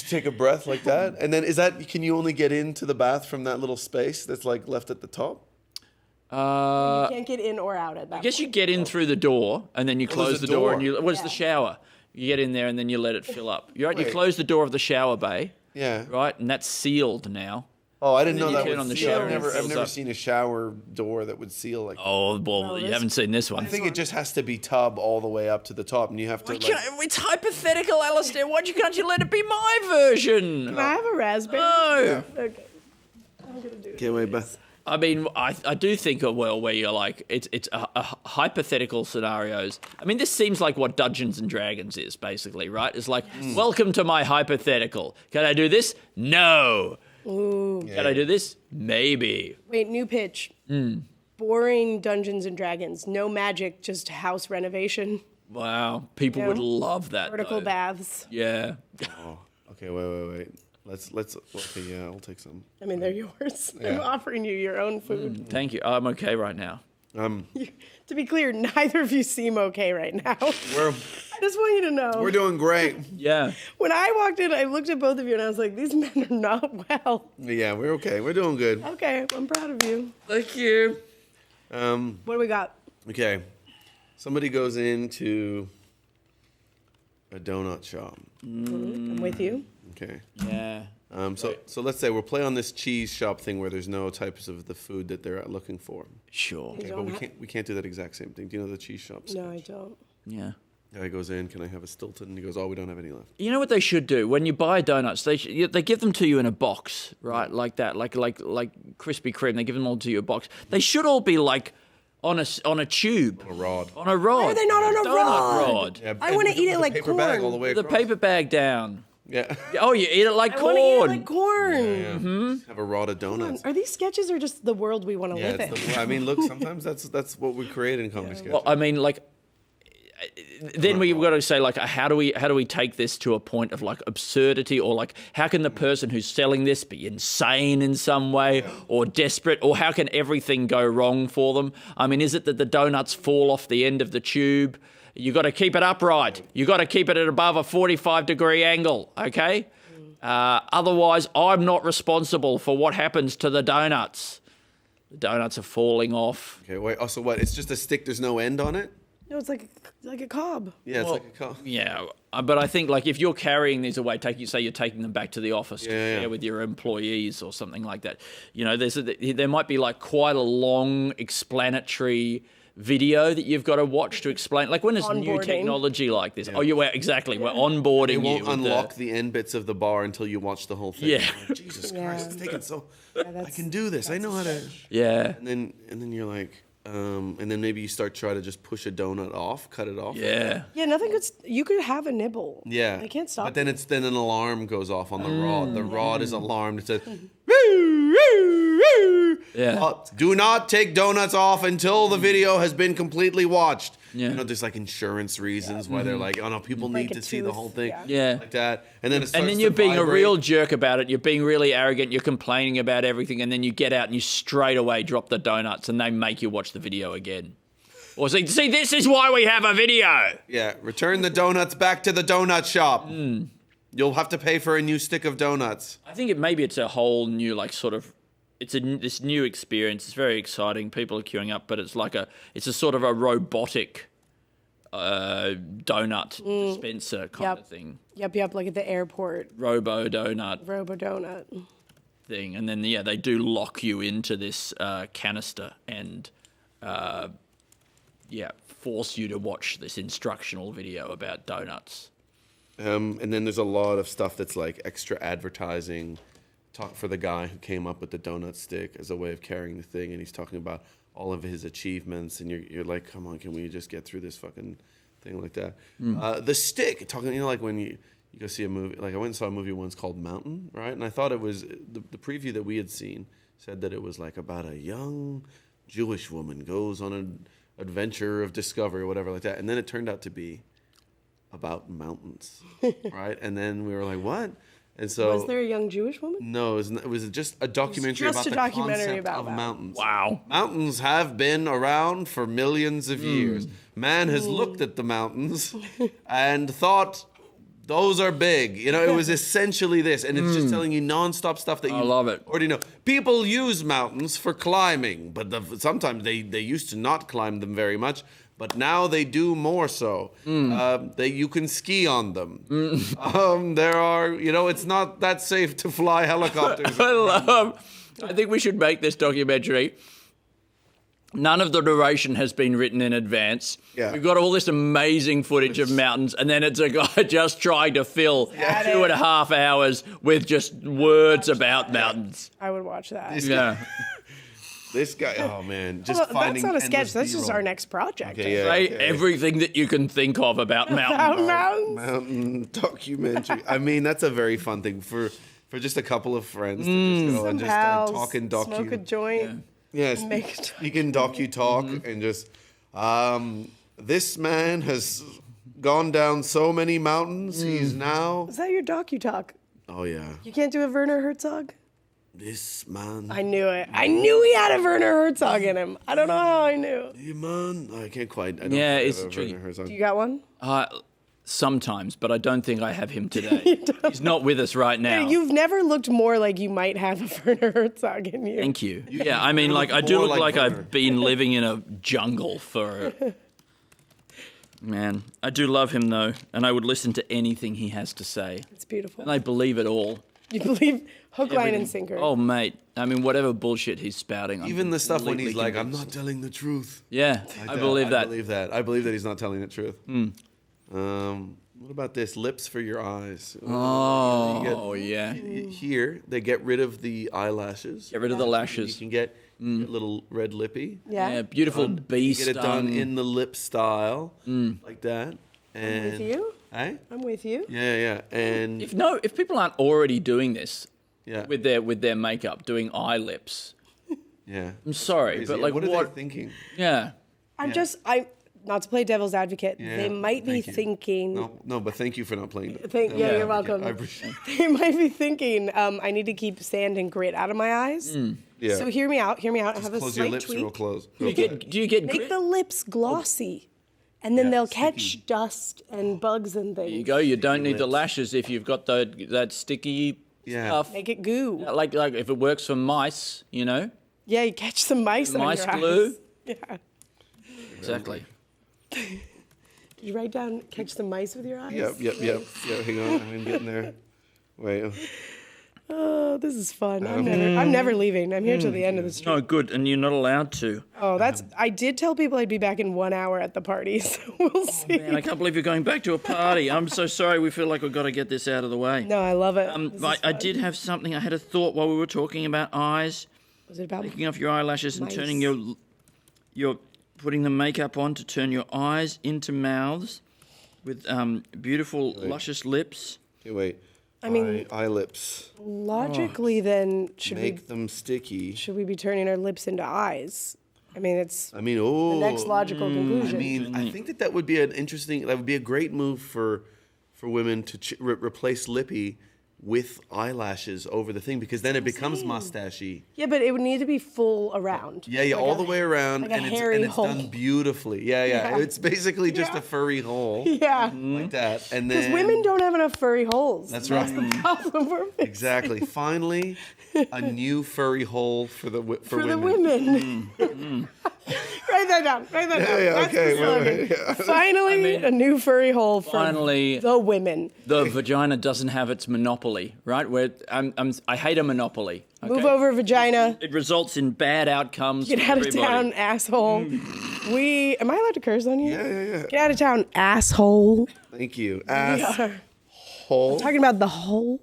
take a breath like that. And then can you only get into the bath from that little space that's like left at the top? You can't get in or out at that I guess you get in through the door and then you there's close a the door and door. you. What's the shower? You get in there and then you let it fill up. You're right. You Wait. close the door of the shower bay. Yeah. Right, and that's sealed now. Oh, I didn't And know then that you turn was on the sealed. shower I've and it never fills up. seen a shower door that would seal like that. Oh, well, you haven't seen this one. I think it just has to be tub all the way up to the top, and you have to. It's hypothetical, Alasdair. Why can't you let it be my version? Can I have a raspberry? No. Okay. I'm going to do it. Get away, Beth. I mean, I do think a world where you're like, it's a hypothetical scenarios. I mean, this seems like what Dungeons and Dragons is, basically, right? It's like, welcome to my hypothetical. Can I do this? No. Ooh. Can I do this? Maybe. Wait, new pitch. Boring Dungeons and Dragons. No magic, just house renovation. Wow. People would love that. Vertical though. baths. Yeah. Oh, okay, wait. Let's. Okay, yeah, I'll take some. I mean, they're yours. Yeah. I'm offering you your own food. Thank you. I'm okay right now. To be clear, neither of you seem okay right now. I just want you to know. We're doing great. Yeah. When I walked in, I looked at both of you and I was like, these men are not well. Yeah, we're okay. We're doing good. Okay, I'm proud of you. Thank you. What do we got? Okay. Somebody goes into a donut shop. I'm with you. Okay. Yeah. So let's say we'll play on this cheese shop thing where there's no types of the food that they're looking for. Sure. Okay, but we can't do that exact same thing. Do you know the cheese shop? No, I don't. Yeah. Guy goes in, can I have a Stilton? And he goes, oh, we don't have any left. You know what they should do when you buy donuts? They give them to you in a box, right? Like that, like Krispy Kreme. They give them all to you in a box. They should all be like on a tube, on a rod. On a rod. Why are they not on a donut rod? Yeah, I want to eat it like paper corn. bag all the way The across. paper bag down. Yeah. Oh, you eat it like I corn. want to eat it like corn. Yeah. Have a rod of donuts. Are these sketches or just the world we want to Yeah, live in? I mean, look, sometimes that's what we create in comedy sketches. Well, I mean, like, then we've got to say, like, how do we take this to a point of like absurdity, or like, how can the person who's selling this be insane in some way, or desperate, or how can everything go wrong for them? I mean, is it that the donuts fall off the end of the tube? You got to keep it upright. You got to keep it at above a 45-degree angle. Okay. Otherwise, I'm not responsible for what happens to the donuts. The donuts are falling off. Okay, wait. Oh, so what? It's just a stick. There's no end on it. No, it's like a cob. Yeah, it's like a cob. Yeah, but I think like if you're carrying these away, say you're taking them back to the office to share with your employees or something like that. You know, there might be like quite a long explanatory video that you've got to watch to explain, like when there's new technology like this. Yeah. Oh, exactly. We're onboarding you. It won't unlock the end bits of the bar until you watch the whole thing. Yeah. Like, Jesus Christ, it's taking so. I can do this. I know how to. Yeah. And then you're like. And then maybe you start trying to just push a donut off, cut it off. Yeah. Yeah, nothing could. You could have a nibble. Yeah. I can't stop. But then then an alarm goes off on the rod. The rod is alarmed. It says, yeah. Do not take donuts off until the video has been completely watched. Yeah. You know, there's like insurance reasons why they're like, oh no, people need to see the whole thing. Yeah. Like that. And then you're being a real jerk about it. You're being really arrogant. You're complaining about everything. And then you get out and you straight away drop the donuts and they make you watch the video again. Or see, this is why we have a video. Yeah. Return the donuts back to the donut shop. You'll have to pay for a new stick of donuts. I think maybe it's a whole new this new experience. It's very exciting. People are queuing up, but it's a sort of a robotic donut dispenser kind of thing. Yep, like at the airport. Robo donut thing. And then, they do lock you into this canister and, force you to watch this instructional video about donuts. And then there's a lot of stuff that's like extra advertising. Talk for the guy who came up with the donut stick as a way of carrying the thing, and he's talking about all of his achievements, and you're like, come on, can we just get through this fucking thing like that? The stick, talking, like when you go see a movie, like I went and saw a movie once called Mountain, right? And I thought it was, the preview that we had seen said that it was like about a young Jewish woman goes on an adventure of discovery or whatever like that, and then it turned out to be about mountains, right? And then we were like, what? And so, was there a young Jewish woman? No, it was just a documentary about the concept of mountains. Wow. Mountains have been around for millions of years. Man has looked at the mountains and thought, those are big. You know, it was essentially this. And it's just telling you nonstop stuff that you already know. People use mountains for climbing, but sometimes they used to not climb them very much. But now they do more so. You can ski on them. There are, it's not that safe to fly helicopters. I think we should make this documentary. None of the narration has been written in advance. Yeah. We've got all this amazing footage of mountains, and then it's a guy just trying to fill 2.5 hours with just words about mountains. I would watch that. Yeah. This guy, oh man, that's not a sketch. That's just our next project. Say everything that you can think of about mountains. Mountains. Mountain documentary. I mean, that's a very fun thing for for just a couple of friends to just go and just talk and docu. Smoke a joint. Yes, you can docu-talk and just, this man has gone down so many mountains, he's now... Is that your docu-talk? Oh, yeah. You can't do a Werner Herzog? This man... I knew it. I knew he had a Werner Herzog in him. I don't know how I knew. Hey, man. I can't quite... I don't Yeah, have it's a tricky. Werner Herzog. Do you got one? Sometimes, but I don't think I have him today. He's not with us right now. You've never looked more like you might have a Werner Herzog in you. Thank you. Yeah, I mean, like, I do look like I've been living in a jungle for... Man, I do love him, though, and I would listen to anything he has to say. It's beautiful. And I believe it all. You believe hook, line, Everything. and sinker. Oh, mate. I mean, whatever bullshit he's spouting. Even the stuff when he's completely like, I'm convinced. not telling the truth. Yeah, I believe that. I believe that. I believe that he's not telling the truth. What about this? Lips for your eyes. Oh, yeah. Here, they get rid of the eyelashes. Get rid of the lashes. You can get a little red lippy. Yeah. Beautiful bee Get it done in the lip style, like that. And I'm with you. Hey? I'm with you. Yeah. And If people aren't already doing this yeah. with their makeup, doing eye lips, yeah. I'm sorry, Crazy. but like what are they thinking? Yeah. I'm not to play devil's advocate. Yeah, They might be thank you. thinking. No, but thank you for not playing that. Yeah, you're welcome. I appreciate it. They might be thinking, I need to keep sand and grit out of my eyes. Yeah. So hear me out. I Just have a close slight your lips tweak. real close. Do you get Make grit? the lips glossy, and then they'll catch dust and bugs and things. There you go. You don't need the lashes if you've got that sticky stuff. Make it goo. Yeah, like if it works for mice, you know. Yeah, you catch some mice on Mice your glue. eyes. Yeah. Exactly. You write down catch some mice with your eyes? Yep. Yeah, hang on. I'm getting there. Wait. Oh, this is fun. I'm never leaving. I'm here till the end of the stream. No, good, and you're not allowed to. Oh, I did tell people I'd be back in 1 hour at the party, so we'll see. Man, I can't believe you're going back to a party. I'm so sorry. We feel like we've got to get this out of the way. No, I love it. I did have something. I had a thought while we were talking about eyes. Was it about taking off your eyelashes and mice? turning your putting the makeup on to turn your eyes into mouths with beautiful, luscious lips. Okay, wait. I mean, eye lips. Logically, then Make them sticky. should we be turning our lips into eyes? I mean, it's the next logical conclusion. I mean, I think that would be that would be a great move for women to replace lippy with eyelashes over the thing, because then it becomes mustachy. Yeah, but it would need to be full around. Yeah, Like all a- the way around, like a and hairy it's hole. done beautifully. Yeah. It's basically just a furry hole. Yeah. Like that, and Because then women don't have enough furry holes. That's That's right. the problem we're facing. Exactly. Finally, a new furry hole for women. For the women. Write that down. Write that down. Yeah, That's okay, the slogan. wait, yeah. Finally, a new furry hole for Finally, the women. the vagina doesn't have its monopoly, right? Where I hate a monopoly. Okay? Move over, vagina. It results in bad outcomes. Get for out of everybody. town, asshole. Am I allowed to curse on you? Yeah. Get out of town, asshole. Thank you. We are Hole. talking about the hole.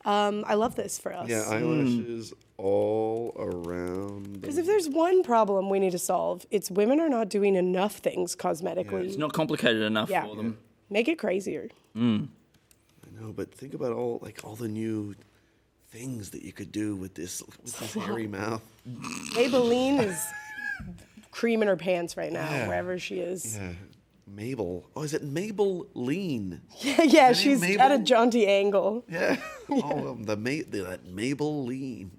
I love this for us. Yeah, eyelashes all around. Because if there's one problem we need to solve, it's women are not doing enough things cosmetically. It's not complicated enough Yeah. for them. Make it crazier. I know, but think about all the new things that you could do with this hairy mouth. Maybelline is creaming her pants right now, Yeah. wherever she is. Yeah. Mabel. Oh, is it Mabel Lean? Yeah, Is her name she's at a Mabel? jaunty angle. Yeah. Oh, that Mabel Lean.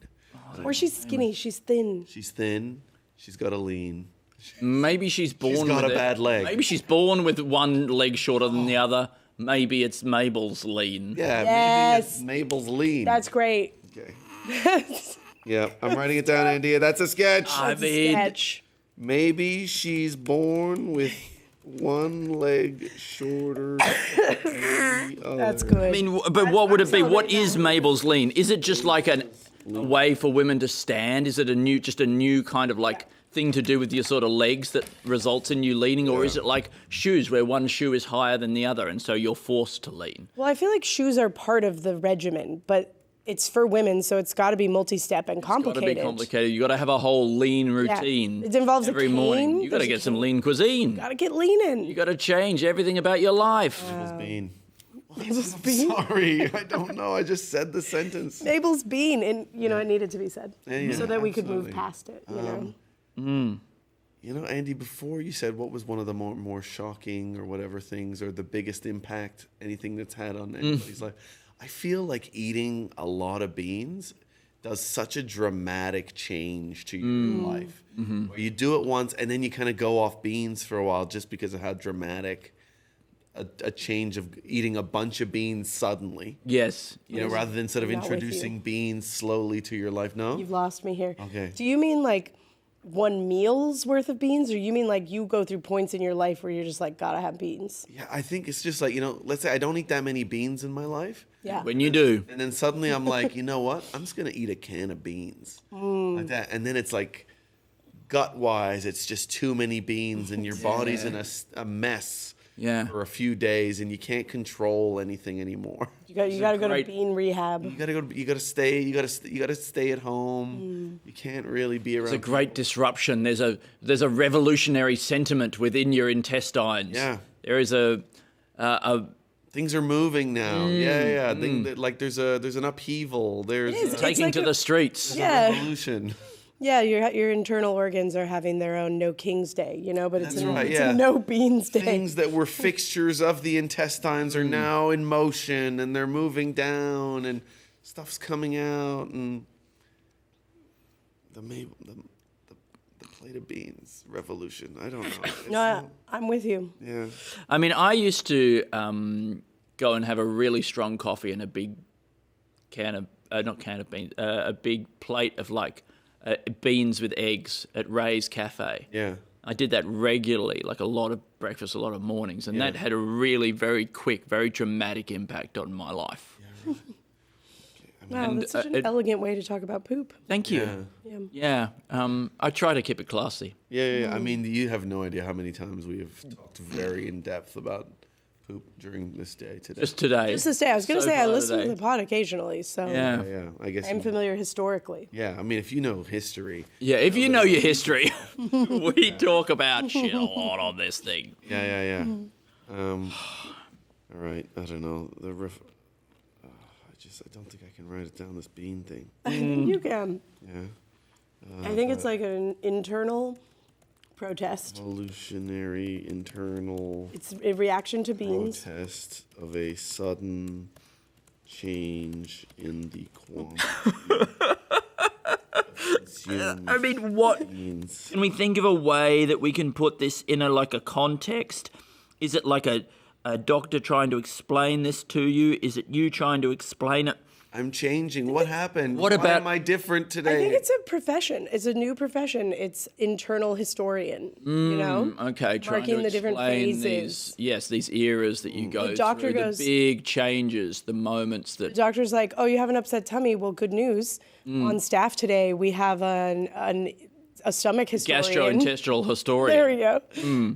Or she's skinny, she's thin. She's thin. She's got a lean. Maybe she's born She's got with a bad leg. Maybe she's born with one leg shorter than the other. Maybe it's Mabel's lean. Yeah, maybe Yes. it's Mabel's Lean. That's great. Okay. Yeah, I'm writing it down, Andy. That's a sketch. That's a sketch. Maybe she's born with one leg shorter. That's good. I mean, but what would it be? What is Mabel's lean? Is it just like a way for women to stand? Is it just a new kind of like thing to do with your sort of legs that results in you leaning, or is it like shoes where one shoe is higher than the other and so you're forced to lean? Well, I feel like shoes are part of the regimen, but it's for women, so it's got to be multi-step and It's got complicated. to be complicated. You got to have a whole lean routine. It involves a every morning. cane, You got to there's a get some lean cuisine. Got to get leaning. You got to change everything about your life. Bean. Mabel's bean. Sorry, I don't know. I just said the sentence. Mabel's bean, and it needed to be said Yeah, so that we could absolutely. move past it. You know. You know, Andy, before you said what was one of the more shocking or whatever things or the biggest impact, anything that's had on anybody's life, I feel like eating a lot of beans does such a dramatic change to your life. Where you do it once and then you kind of go off beans for a while just because of how dramatic a change of eating a bunch of beans suddenly. Yes. You know, rather than sort of I'm not with introducing you. beans slowly to your life. No? You've lost me here. Okay. Do you mean like one meal's worth of beans, or you mean like you go through points in your life where you're just like, gotta have beans? Yeah, I think it's just like, you know, let's say I don't eat that many beans in my life. Yeah. When you do. And then suddenly I'm like, you know what? I'm just going to eat a can of beans. Like that. And then it's like, gut-wise, it's just too many beans and your body's in a mess for a few days and you can't control anything anymore. You got to go to bean rehab. You got to stay at home. You can't really be around. It's a great disruption. There's a revolutionary sentiment within your intestines. Yeah. There is a things are moving now. Like there's an upheaval. There's taking like to the streets. Yeah. revolution. Yeah, your internal organs are having their own No King's Day, but it's, That's a, right, it's a No Beans Day. Things that were fixtures of the intestines are now in motion and they're moving down and stuff's coming out and the plate of beans revolution. I don't know. No, I'm with you. Yeah. I mean, I used to go and have a really strong coffee and a big a big plate of like beans with eggs at Ray's Cafe. Yeah. I did that regularly, like a lot of breakfast, a lot of mornings, and that had a really very quick, very dramatic impact on my life. Wow, that's such an elegant way to talk about poop. Thank you. Yeah. I try to keep it classy. Yeah. I mean, you have no idea how many times we have talked very in depth about poop during this day today. Just today. Just this day. I was going to say I listen to the pod occasionally, so Yeah. I guess I'm familiar historically. Yeah, I mean, if you know history. Yeah, if you know your history, we talk about shit a lot on this thing. Yeah. All right, I don't know. I don't think I can write it down, this bean thing. I think you can. Yeah. I think it's like an internal protest. Evolutionary internal. It's a reaction to beans. Protest of a sudden change in the quantity. I mean, what beans. Can we think of a way that we can put this in a context? Is it like a doctor trying to explain this to you? Is it you trying to explain it? I'm changing. What happened? Why am I different today? I think it's a profession. It's a new profession. It's internal historian. Okay, trying marking to the different explain phases. these eras that you go doctor through, goes- the big changes, the moments The that. doctor's like, "Oh, you have an upset tummy. Well, good news. On staff today, we have a stomach historian, Gastrointestinal historian. There we go.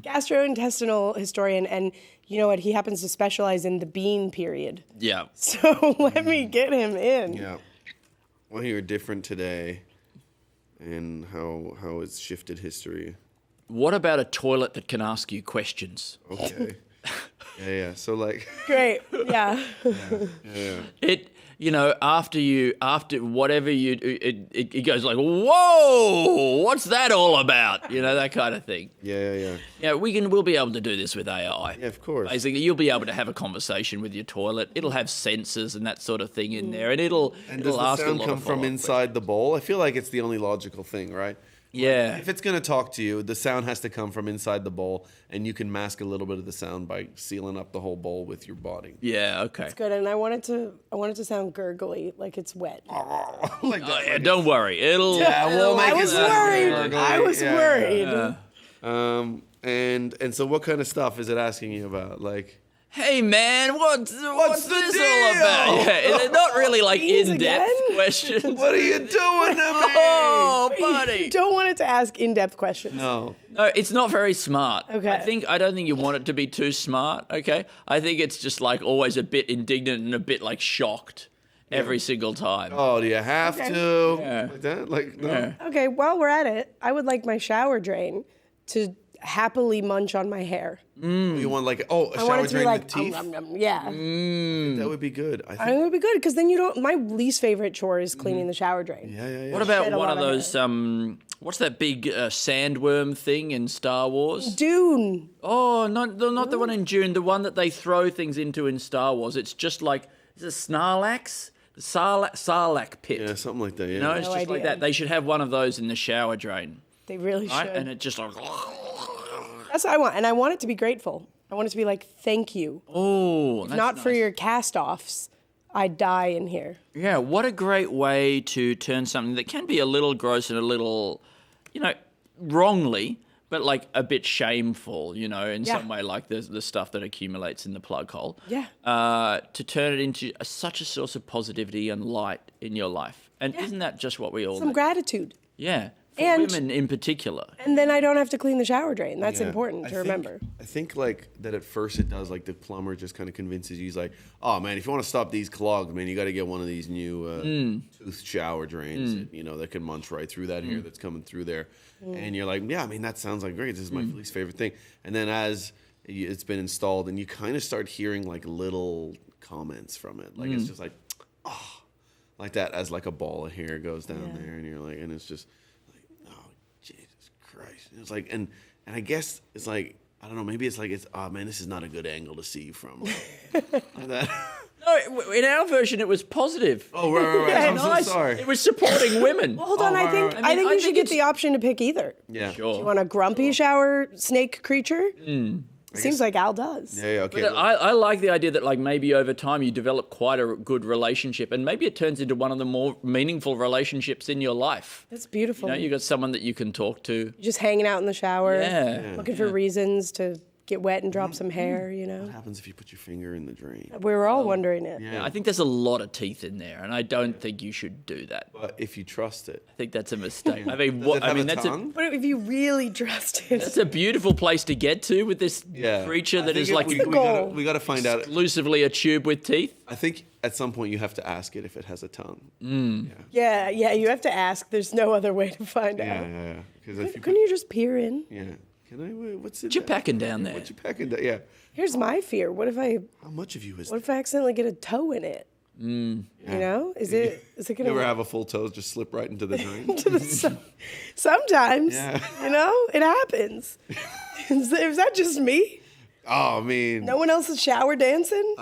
Gastrointestinal historian, and you know what? He happens to specialize in the bean period. Yeah. So let me get him in. Yeah. Well, you're different today, and how it's shifted history. What about a toilet that can ask you questions? Okay. Yeah. So like. Great. Yeah. Yeah. After whatever you do, it goes like, whoa, what's that all about? That kind of thing. Yeah. Yeah, we'll be able to do this with AI. Yeah, of course. Basically, you'll be able to have a conversation with your toilet. It'll have sensors and that sort of thing in there, and it'll does the ask a sound lot come of from follow-up inside the bowl? I feel like it's the only logical thing, right? Yeah. If it's going to talk to you, the sound has to come from inside the bowl, and you can mask a little bit of the sound by sealing up the whole bowl with your body. Yeah, okay. It's good, and I want it to sound gurgly, like it's wet. Don't worry, it'll. Yeah, we'll make I was worried. I was worried. Yeah. And so, what kind of stuff is it asking you about? Like, hey man, what's this deal? all about? Yeah, they're not really like Beans in-depth again? questions. What are you doing to me? Oh, buddy. You don't want it to ask in-depth questions. No, it's not very smart. Okay. I don't think you want it to be too smart. Okay, I think it's just like always a bit indignant and a bit like shocked every single time. Oh, do you have Okay. to? Yeah. Like that? Like, no. Yeah. Okay, while we're at it, I would like my shower drain to happily munch on my hair. You want like a I shower want it to be drain like, with teeth? yeah. That would be good. I think it would be good because then you don't. My least favorite chore is cleaning the shower drain. Yeah. What about one of those? What's that big sandworm thing in Star Wars? Dune. Oh, not the one in Dune. The one that they throw things into in Star Wars. It's just like is it Snarlax? The Sarlacc pit. Yeah, something like that. Yeah. No, it's just like that. They should have one of those in the shower drain. They really Right? should. And it just like. That's what I want, and I want it to be grateful. I want it to be like, thank you. Oh, If that's not nice. for your cast-offs, I'd die in here. Yeah, what a great way to turn something that can be a little gross and a little, wrongly, but like a bit shameful, in some way, like the stuff that accumulates in the plug hole. Yeah. To turn it into such a source of positivity and light in your life. And isn't that just what we all Some need? gratitude. Yeah. For And- women in particular. And then I don't have to clean the shower drain. That's Yeah. important to remember. I think like that at first it does, like the plumber just kind of convinces you. He's like, oh man, if you want to stop these clogs, man, you got to get one of these new tooth shower drains, that can munch right through that hair that's coming through there. And you're like, yeah, I mean, that sounds like great. This is my least favorite thing. And then as it's been installed and you kind of start hearing like little comments from it. Like it's just like, like that as like a ball of hair goes down there and you're like, and it's just, Christ. It's like, and I guess it's like, I don't know, maybe it's like, oh man, this is not a good angle to see from. Like that. No, in our version, it was positive. Oh, right. Yeah, I'm so sorry. It was supporting women. Well, hold on. I think you should get the option to pick either. Yeah. Sure. Do you want a grumpy shower snake creature? Seems like Al does. Yeah, okay. But I like the idea that like maybe over time you develop quite a good relationship and maybe it turns into one of the more meaningful relationships in your life. That's beautiful. You got someone that you can talk to. Just hanging out in the shower, Yeah. looking for reasons to get wet and drop some hair, What happens if you put your finger in the drain? We were all wondering it. Yeah, I think there's a lot of teeth in there, and I don't think you should do that. But if you trust it, I think that's a mistake. I mean, Does it have a that's tongue? What if you really trust it? that's a beautiful place to get to with this creature I that think is like we gotta find out. exclusively a tube with teeth. I think at some point you have to ask it if it has a tongue. Yeah, you have to ask. There's no other way to find out. Yeah. Because if you Couldn't you just peer in? Yeah. Can I? What's it? What you packing down there? What you packing down? Yeah. Here's my fear. What if I How much of you is? what if I accidentally get a toe in it? You know? Is it You gonna ever have a full toe just slip right into the drain? sometimes Yeah. it happens. Is that just me? Oh, I mean, No one else is shower dancing?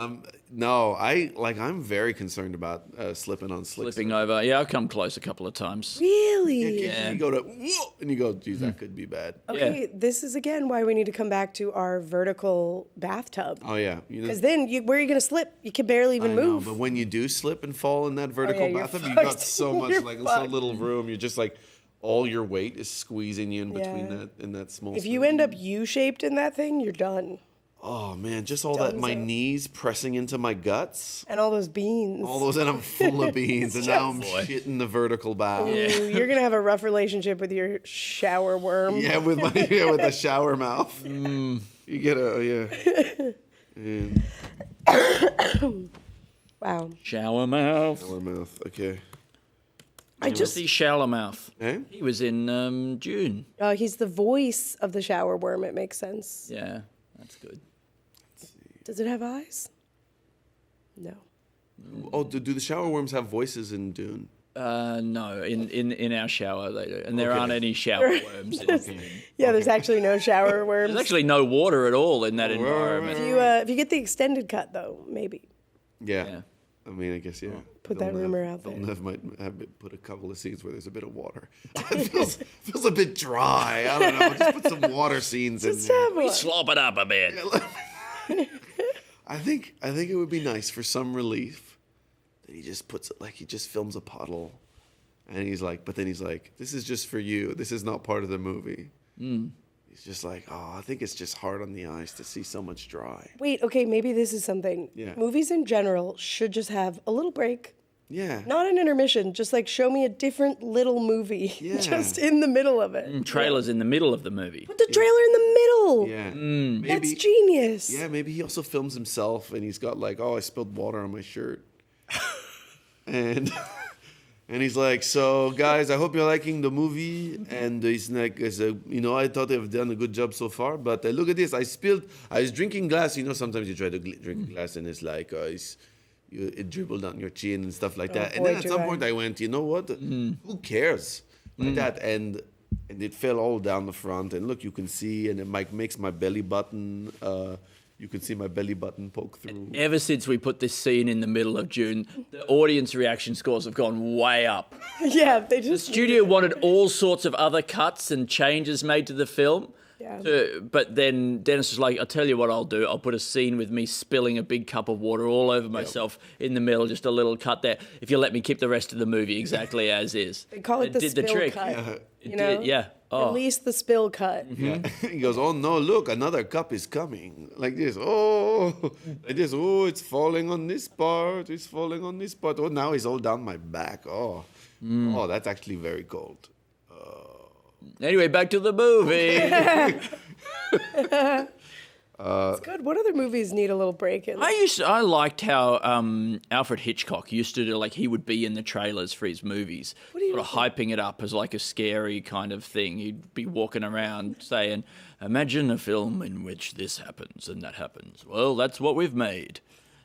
no. I'm very concerned about slipping on slicks. Flipping over. Yeah, I've come close a couple of times. Really? You go to whoa, and you go, geez, that could be bad. Okay, this is again why we need to come back to our vertical bathtub. Oh yeah, Because then, where are you going to slip? You can barely even I know, move. but when you do slip and fall in that vertical you're bathtub, you fucked. got so much You're so fucked. little room. You're just like all your weight is squeezing you in between Yeah. that in that small. If space. you end up U-shaped in that thing, you're done. Oh man, just all that my Dunzo. knees pressing into my guts. And all those beans. All those, and I'm full of beans, and now I'm shitting the vertical bath. Ooh, you're going to have a rough relationship with your shower worm. Yeah, with the shower mouth. You get And Wow. Shower mouth. Shower mouth. Okay. I just see Shower Mouth. Eh? He was in June. He's the voice of the shower worm. It makes sense. Yeah, that's good. Does it have eyes? No. Oh, do the shower worms have voices in Dune? No, in our shower they do, and there aren't any shower worms. Yeah, there's actually no shower worms. There's actually no water at all in that environment. If you get the extended cut, though, maybe. Yeah. I mean, I guess, yeah. Put that rumor out there. They'll might have put a couple of scenes where there's a bit of water. It feels a bit dry. I don't know. Just put some water scenes in there. We slop it up a bit. I think it would be nice for some relief that he just puts it, like he just films a puddle, and he's like, this is just for you. This is not part of the movie. He's just like, oh, I think it's just hard on the eyes to see so much dry. Wait, okay, maybe this is something. Yeah. Movies in general should just have a little break. Yeah. Not an intermission, just like show me a different little movie. Yeah. Just in the middle of it. Trailers in the middle of the movie. Put the trailer in the middle. Yeah. That's genius. Yeah, maybe he also films himself and he's got like, oh, I spilled water on my shirt. and And he's like, so guys, I hope you're liking the movie. And he's like, I thought they've done a good job so far, but look at this. I was drinking glass. Sometimes you try to drink glass and it's like, it dribbled down your chin and stuff like that. And then at some point I went, you know what? Who cares? Like that. And it fell all down the front. And look, you can see, and it makes my belly button, you can see my belly button poke through. Ever since we put this scene in the middle of June, the audience reaction scores have gone way up. Yeah, they just... The studio wanted all sorts of other cuts and changes made to the film. Yeah. But then Dennis was like, I'll tell you what I'll do. I'll put a scene with me spilling a big cup of water all over myself in the middle, just a little cut there. If you let me keep the rest of the movie exactly as is. They call it the did spill the trick. cut. It did, yeah. Oh. At least the spill cut. Yeah. He goes, oh no, look, another cup is coming. Like this. Oh, like this. Oh, it's falling on this part. It's falling on this part. Oh, now it's all down my back. Oh, that's actually very cold. Anyway, back to the movie. It's good. What other movies need a little break in? I liked how Alfred Hitchcock used to do, like, he would be in the trailers for his movies, sort of hyping it up as like a scary kind of thing. He'd be walking around saying, imagine a film in which this happens and that happens. Well, that's what we've made.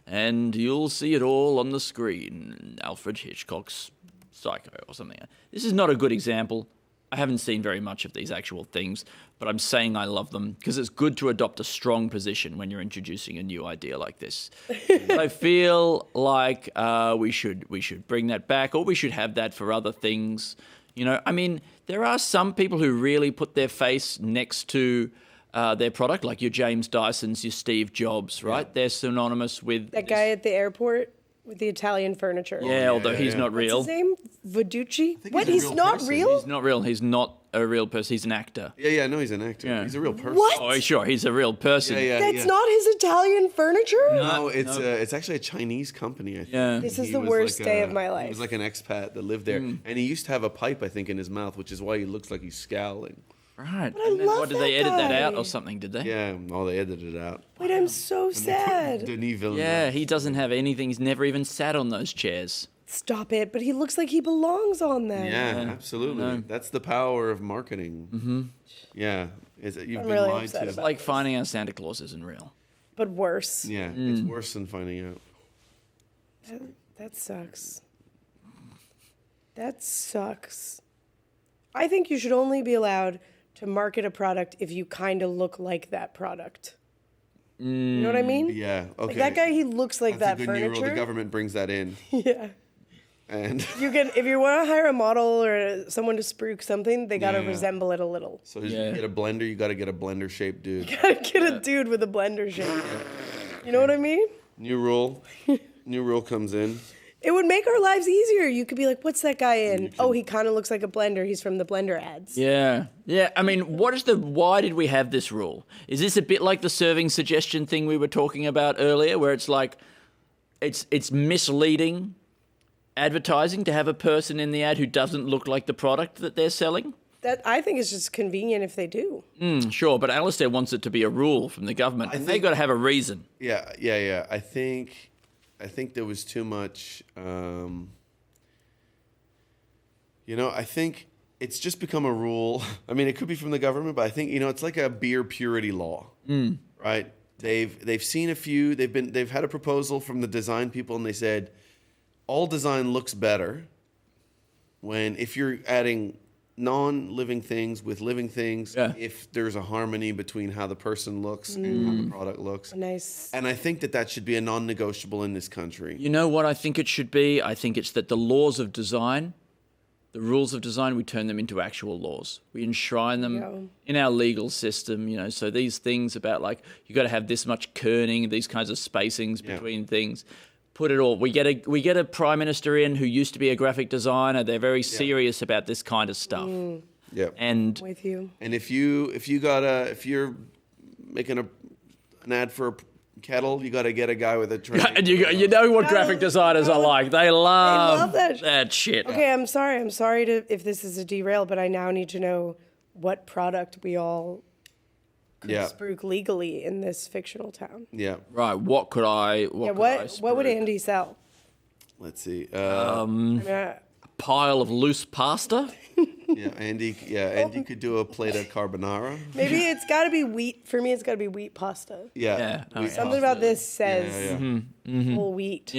And you'll see it all on the screen. Alfred Hitchcock's Psycho or something. This is not a good example. I haven't seen very much of these actual things, but I'm saying I love them because it's good to adopt a strong position when you're introducing a new idea like this. I feel like we should bring that back, or we should have that for other things. I mean, there are some people who really put their face next to their product, like your James Dysons, your Steve Jobs, right? Yeah. They're synonymous with that guy at the airport with the Italian furniture. Yeah, although he's not real. What's his name? Viducci? What? He's not real? He's not real. He's not a real person. He's an actor. Yeah, no, he's an actor. Yeah. He's a real person. What? Oh, sure, he's a real person. That's not his Italian furniture? No, it's actually a Chinese company, I think. Yeah. This is the worst day of my life. He was like an expat that lived there. And he used to have a pipe, I think, in his mouth, which is why he looks like he's scowling. Right. But What, did they edit that out or something, did they? Yeah, they edited it out. Wait, I'm so sad. Denis Villeneuve. Yeah, he doesn't have anything. He's never even sat on those chairs. Stop it, but he looks like he belongs on them. Yeah, absolutely. That's the power of marketing. Mm-hmm. Yeah. You've been really lied to. It's like finding out Santa Claus isn't real. But worse. Yeah, it's worse than finding out. That sucks. That sucks. I think you should only be allowed to market a product if you kind of look like that product. You know what I mean? Yeah, okay. Like that guy, he looks like That's that a good new rule. furniture. The government brings that in. Yeah. And if you want to hire a model or someone to spruik something, they got to resemble it a little. So you get a blender, you got to get a blender-shaped dude. You got to get a dude with a blender shape. You know what I mean? New rule comes in. It would make our lives easier. You could be like, what's that guy in? Oh, he kind of looks like a blender. He's from the Blender ads. Yeah. Yeah. I mean, why did we have this rule? Is this a bit like the serving suggestion thing we were talking about earlier, where it's like, it's misleading advertising to have a person in the ad who doesn't look like the product that they're selling? That I think is just convenient if they do. Sure, but Alasdair wants it to be a rule from the government. And they got to have a reason. Yeah. I think there was too much, I think it's just become a rule. I mean, it could be from the government, but I think, it's like a beer purity law, right? They've seen a few, they've had a proposal from the design people, and they said, all design looks better if you're adding non-living things with living things, if there's a harmony between how the person looks and how the product looks. Nice. And I think that should be a non-negotiable in this country. You know what I think it should be? I think it's that the rules of design, we turn them into actual laws. We enshrine them in our legal system, so these things about like, you got to have this much kerning, these kinds of spacings between things. Put it all. We get a prime minister in who used to be a graphic designer. They're very serious about this kind of stuff. Yeah. And with you. And if you're making an ad for a kettle, you got to get a guy with a training. And you know what graphic designers are like. They love that shit. Okay, I'm sorry if this is a derail, but I now need to know what product we all could spruik legally in this fictional town. Yeah. Right. What could I? What would Andy sell? Let's see. A pile of loose pasta. Andy could do a plate of carbonara. Maybe it's got to be wheat. For me, it's got to be wheat pasta. Something about this says whole wheat.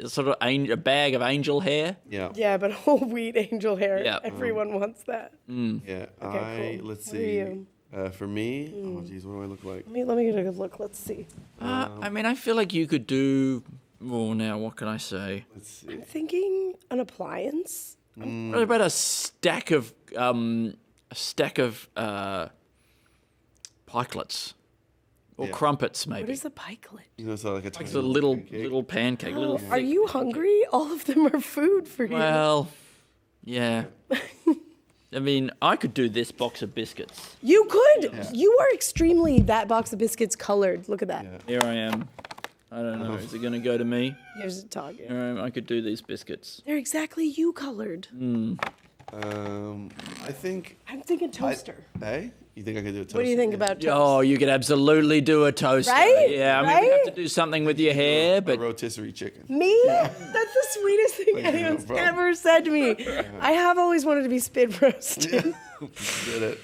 Sort of a bag of angel hair. Yeah, but whole wheat angel hair. Yeah. Everyone wants that. Yeah. Okay, cool. Let's What are see. you? For me, oh geez, what do I look like? Let me get a good look. Let's see. I mean, I feel like you could do. Oh, now what can I say? Let's see. I'm thinking an appliance. What about a stack of pikelets or crumpets, maybe? What is a pikelet? You know, so like a Like a little pancake. Little. Are you hungry? All of them are food for you. Well, yeah. I mean, I could do this box of biscuits. You could. Yeah. You are extremely that box of biscuits colored. Look at that. Here I am. I don't know. Is it going to go to me? Here's a target. Here I am. I could do these biscuits. They're exactly you colored. I'm thinking toaster. Hey? You think I could do a toaster? What do you think about toast? Oh, you could absolutely do a toaster. Right? Yeah, I mean, you have to do something with your hair, but... A rotisserie chicken. Me? That's the sweetest thing anyone's ever said to me. I have always wanted to be spit roasted. You did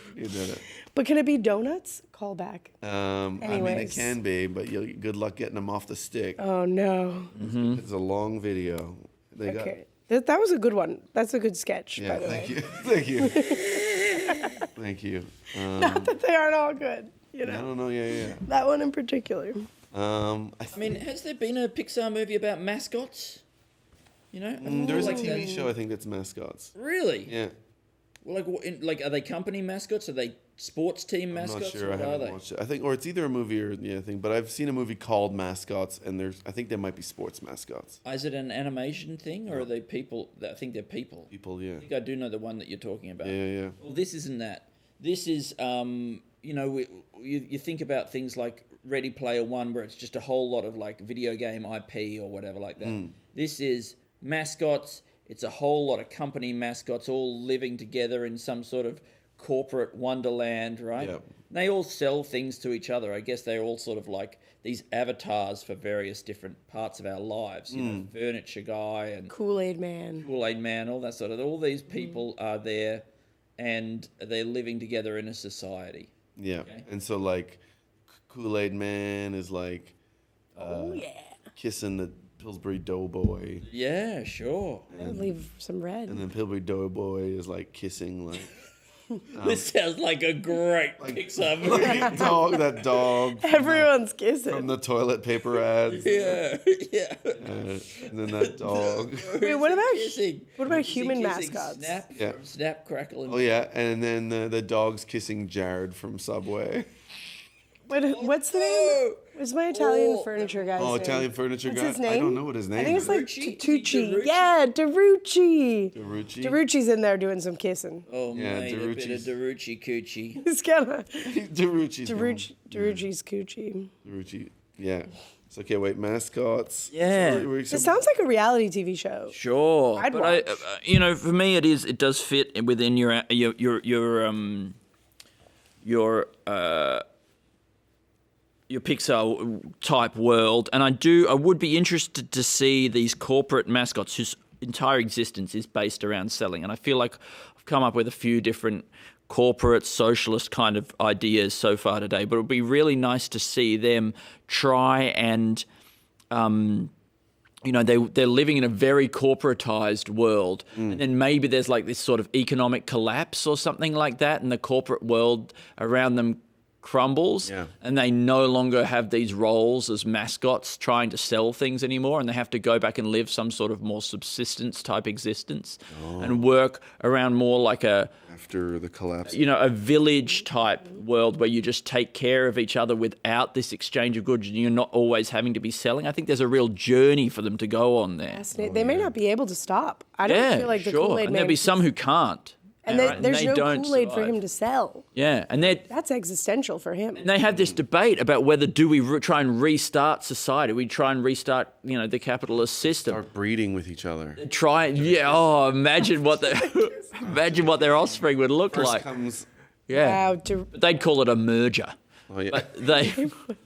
it. But can it be donuts? Call back. I mean, it can be, but good luck getting them off the stick. Oh, no. It's a long video. Okay. That was a good one. That's a good sketch, by the way. Thank you. Thank you. Not that they aren't all good, you know. I don't know, yeah. That one in particular. I mean, has there been a Pixar movie about mascots? You know? There's a TV show, I think, that's mascots. Really? Yeah. Well, are they company mascots? Are they sports team mascots? I'm not sure. What I haven't are they? watched it. I think, or it's either a movie or thing. But I've seen a movie called Mascots, and I think there might be sports mascots. Is it an animation thing, or are they people? I think they're people. People, yeah. I think I do know the one that you're talking about. Yeah. Well, this isn't that. This is, you think about things like Ready Player One, where it's just a whole lot of like video game IP or whatever like that. This is mascots. It's a whole lot of company mascots all living together in some sort of corporate wonderland, right? Yep. They all sell things to each other. I guess they're all sort of like these avatars for various different parts of our lives. You know, furniture guy and Kool-Aid Man, all that sort of. All these people are there, and they're living together in a society. Yeah, and so like Kool-Aid Man is like, kissing the Pillsbury Doughboy. Yeah, sure. I would leave some red. And then Pillsbury Doughboy is like kissing like. This sounds like a great Pixar movie. That dog. Everyone's kissing. From the toilet paper ads. Yeah. And then that dog. Wait, what about kissing? What about Kissing, human kissing, mascots? Snap, crackle, and... Oh yeah, and then the dog's kissing Jared from Subway. What's the name? What's my Italian furniture guy's name? Italian furniture What's guy. his name? I don't know what his name is. I think it's like Tucci. Yeah, Darucci. Darucci's in there doing some kissing. Oh, mate, a bit of Darucci coochie. He's gonna. Darucci's coochie. Darucci, yeah. It's okay, wait, mascots. Yeah. It sounds like a reality TV show. Sure. I'd watch. For me, it does fit within your Pixar type world, and I would be interested to see these corporate mascots whose entire existence is based around selling. And I feel like I've come up with a few different corporate socialist kind of ideas so far today, but it would be really nice to see them try and they're living in a very corporatized world, and then maybe there's like this sort of economic collapse or something like that, and the corporate world around them crumbles, and they no longer have these roles as mascots trying to sell things anymore, and they have to go back and live some sort of more subsistence type existence and work around more like after the collapse, a village type world where you just take care of each other without this exchange of goods, and you're not always having to be selling. I think there's a real journey for them to go on there. They may not be able to stop. I don't feel like the Kool-Aid and Man. there'll be some who can't. And there's no Kool-Aid for him to sell. Yeah, and that's existential for him. And they have this debate about whether do we try and restart society? We try and restart, the capitalist system. Start breeding with each other. Imagine what their offspring would look First like. comes But they'd call it a merger. Oh yeah. But they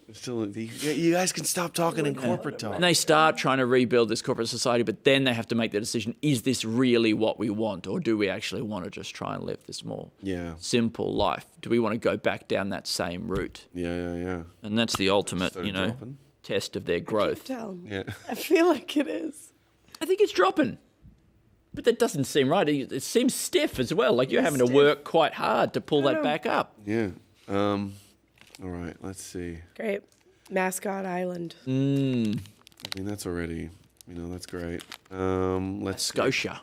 you guys can stop talking in corporate talk. and they start trying to rebuild this corporate society, but then they have to make the decision: is this really what we want, or do we actually want to just try and live this more simple life? Do we want to go back down that same route? Yeah. And that's the ultimate, Started dropping. test of their growth. Yeah. I feel like it is. I think it's dropping. But that doesn't seem right. It seems stiff as well. Like you're having to work quite hard to pull that back up. Yeah. All right. Let's see. Great. Mascot Island. I mean, that's already. That's great. Let's Scotia.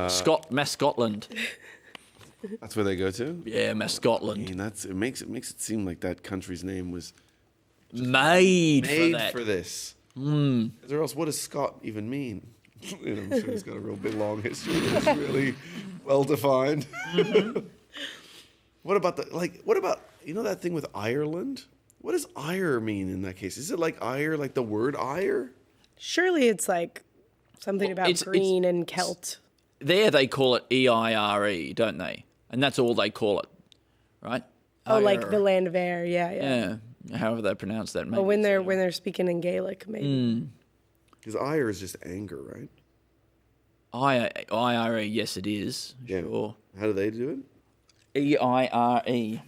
Scotland. That's where they go to. Yeah, Scotland. I mean, it makes it seem like that country's name was made for this. Because or else, what does Scot even mean? I'm sure it's got a real big long history. It's really well defined. What about that thing with Ireland? What does ire mean in that case? Is it like ire, like the word ire? Surely it's like something about green and Celt. There they call it EIRE, don't they? And that's all they call it, right? Oh, like the land of air. Yeah. Yeah. However they pronounce that. But when they're speaking in Gaelic, maybe. Because ire is just anger, right? IRE, yes, it is. Yeah. Sure. How do they do it? EIRE.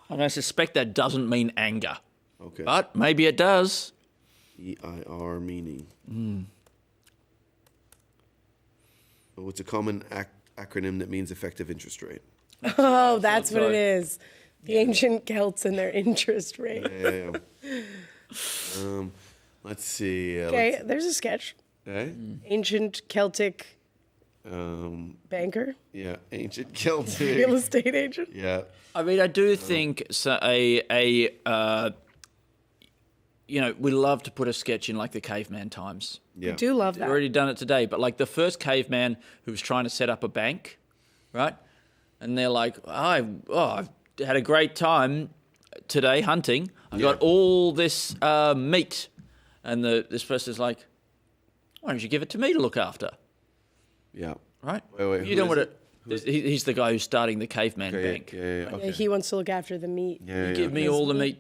And I suspect that doesn't mean anger. Okay. But maybe it does. EIR meaning. Oh, it's a common acronym that means effective interest rate. Oh, that's what it is. The ancient Celts and their interest rate. Yeah. Let's see. Okay, there's a sketch. Okay. Ancient Celtic banker. Yeah, ancient Celtic real estate agent. Yeah. I mean, I do think we love to put a sketch in like the caveman times. Yeah. We do love that. We've already done it today, but like the first caveman who was trying to set up a bank, right? And they're like, I've had a great time today hunting. I got all this meat. And this person's like, why don't you give it to me to look after? Yeah. Right? Wait. You don't want to... He's the guy who's starting the caveman bank. Yeah, okay. Yeah, he wants to look after the meat. You give me all the meat,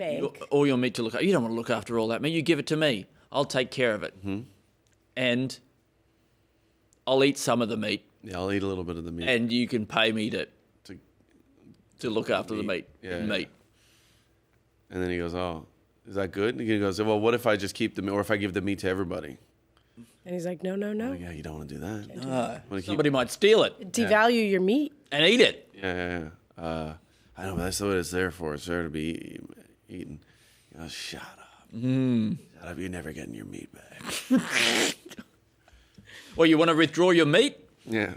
all your meat to look after. You don't want to look after all that meat. You give it to me. I'll take care of it. Mm-hmm. And I'll eat some of the meat. Yeah, I'll eat a little bit of the meat. And you can pay me to look after the meat. Meat. And then he goes, oh, is that good? And he goes, well, what if I just keep the meat, or if I give the meat to everybody? And he's like, no. Oh, yeah, you don't want to do that. No. Somebody might steal it. Devalue your meat. And eat it. Yeah. I know, but that's what it's there for. It's there to be eaten. You know, shut up. Shut up. You're never getting your meat back. Well, you want to withdraw your meat? Yeah.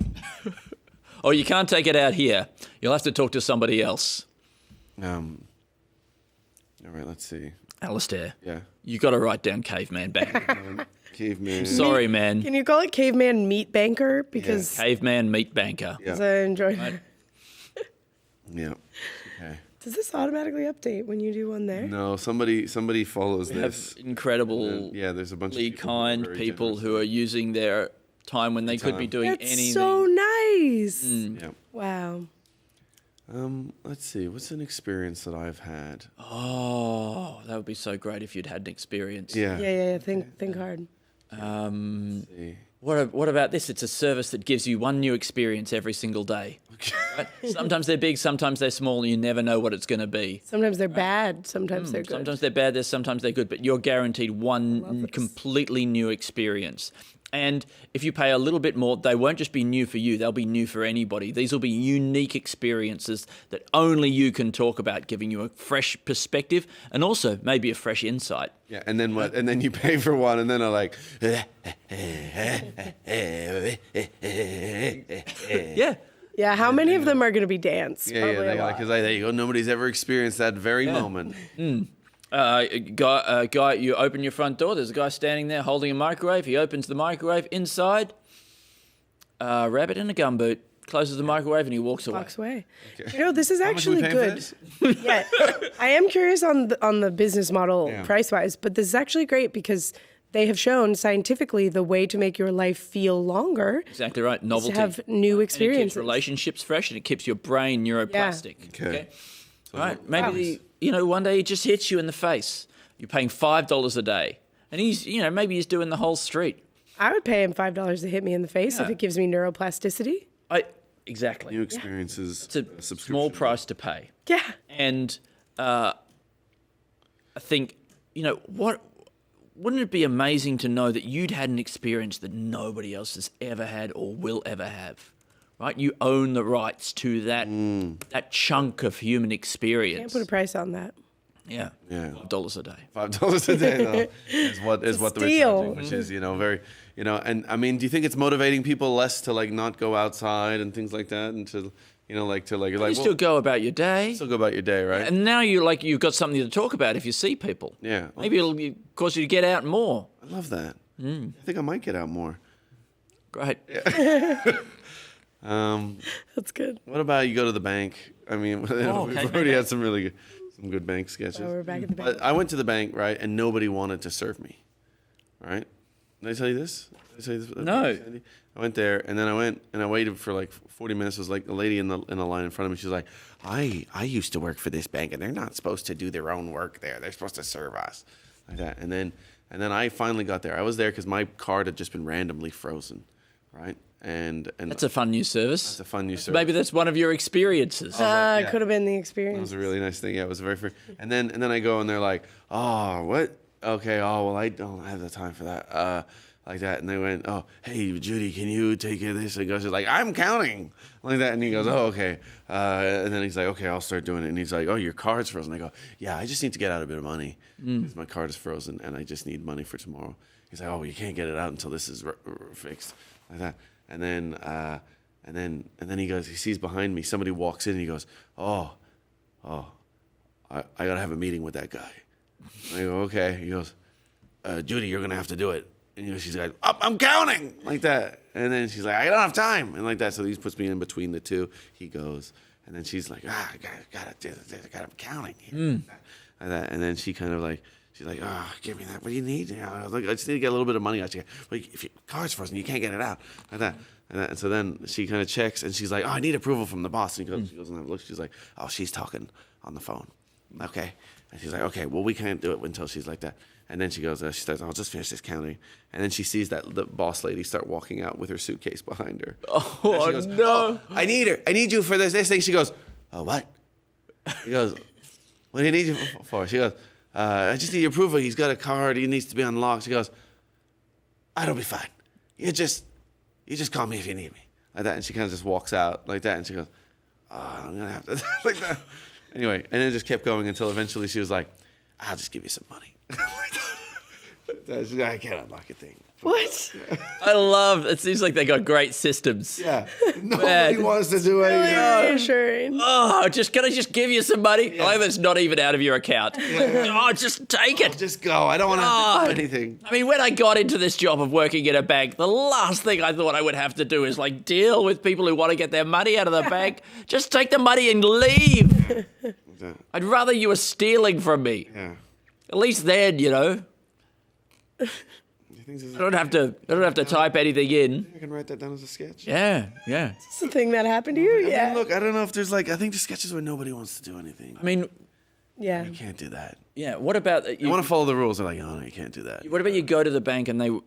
Oh, you can't take it out here. You'll have to talk to somebody else. All right, let's see. Alasdair. Yeah. You got to write down caveman bank. Caveman. Sorry, man. Can you call it caveman meat banker? Because caveman meat banker. I enjoy it. Yeah. Okay. Does this automatically update when you do one there? No, somebody follows We this. have incredible, there's a bunch of kind people who are using their time when they could be doing That's anything. so nice. Yeah. Wow. Let's see. What's an experience that I've had? Oh, that would be so great if you'd had an experience. Yeah. Think hard. What about this? It's a service that gives you one new experience every single day. Right? Sometimes they're big, sometimes they're small, and you never know what it's going to be. Sometimes they're bad. Sometimes they're good. Sometimes they're bad, sometimes they're good, but you're guaranteed one completely new experience. And if you pay a little bit more, they won't just be new for you, they'll be new for anybody. These will be unique experiences that only you can talk about, giving you a fresh perspective and also maybe a fresh insight. Yeah, and then what? And then you pay for one, and then they're like, Yeah, how many of them are going to be dance? Probably a lot. because there you go. Nobody's ever experienced that very moment. Guy, you open your front door. There's a guy standing there holding a microwave. He opens the microwave. Inside, rabbit in a gumboot. Closes the microwave and he walks away. Okay. You know, this is actually good. Yeah, I am curious on the business model price wise, but this is actually great because they have shown scientifically the way to make your life feel longer. Exactly right. Novelty. Is to have new experiences. And it keeps relationships fresh and it keeps your brain neuroplastic. Okay. All right. Maybe one day he just hits you in the face. You're paying $5 a day. And he's, maybe he's doing the whole street. I would pay him $5 to hit me in the face if it gives me neuroplasticity. Exactly. New experiences. It's a small price to pay. Yeah. And I think, wouldn't it be amazing to know that you'd had an experience that nobody else has ever had or will ever have? Right? You own the rights to that chunk of human experience. Can't put a price on that. Yeah. $5 a day. $5 a day, though, is what they're charging, which is, very, and I mean, do you think it's motivating people less to like not go outside and things like that, and to, you still go about your day. Still go about your day, right? And now you've got something to talk about if you see people. Yeah. Maybe it'll cause you to get out more. I love that. I think I might get out more. Great. That's good. What about you go to the bank? I mean, we've already had some good bank sketches. Oh, we're back at the bank. But I went to the bank, right, and nobody wanted to serve me, right? Did I tell you this? No. I went there, and then I went and I waited for like 40 minutes. There was like a lady in the line in front of me. She's like, I used to work for this bank, and they're not supposed to do their own work there. They're supposed to serve us, like that. And then I finally got there. I was there because my card had just been randomly frozen, right? And that's a fun new service. That's a fun new service. Maybe that's one of your experiences. It could have been the experience. That was a really nice thing. Yeah, it was very free. And then I go and they're like, oh, what? Okay. Oh, well, I don't have the time for that. Like that. And they went, oh, hey, Judy, can you take care of this? And goes, like, I'm counting. Like that. And he goes, oh, okay. And then he's like, okay, I'll start doing it. And he's like, oh, your card's frozen. I go, yeah, I just need to get out a bit of money. Because my card is frozen and I just need money for tomorrow. He's like, oh, you can't get it out until this is fixed. Like that. And then he goes, he sees behind me, somebody walks in and he goes, I gotta have a meeting with that guy. I go, okay. He goes, Judy, you're gonna have to do it. And she's like, I'm counting, like that. And then she's like, I don't have time, and like that. So he puts me in between the two. He goes, and then she's like, I gotta do this. I gotta counting here. Like that. And then she kind of like, she's like, give me that. What do you need? I just need to get a little bit of money out. She goes, well, if your card's frozen, you can't get it out. Like that. And so then she kind of checks, and she's like, I need approval from the boss. And she goes and have a look. She's like, oh, she's talking on the phone. Okay. And she's like, okay, well, we can't do it until she's like that. And then she goes, she starts, I'll just finish this counting. And then she sees that the boss lady start walking out with her suitcase behind her. Oh, goes, no. Oh, I need her. I need you for this thing. She goes, oh, what? He goes, what do you need you for? She goes, I just need your approval. He's got a card. He needs to be unlocked. She goes, it'll be fine. You just call me if you need me. Like that. And she kind of just walks out like that. And she goes, I'm going to have to, like that. Anyway, and then it just kept going until eventually she was like, I'll just give you some money. I can't unlock a thing. What? I love it. Seems like they got great systems. Yeah. Nobody wants to do anything. Really reassuring. Oh, can I just give you some money? Yeah. I hope it's not even out of your account. Oh, just take it. Just go. I don't want to have to do anything. I mean, when I got into this job of working in a bank, the last thing I thought I would have to do is like deal with people who want to get their money out of the bank. Just take the money and leave. I'd rather you were stealing from me. Yeah. At least then, I don't have to type anything in. I can write that down as a sketch. Yeah. Is this a thing that happened to you? I mean, look, I don't know if there's I think the sketches where nobody wants to do anything. I mean, yeah, you can't do that. Yeah. What about you want to follow the rules? They're like, oh no, you can't do that. What about you go to the bank and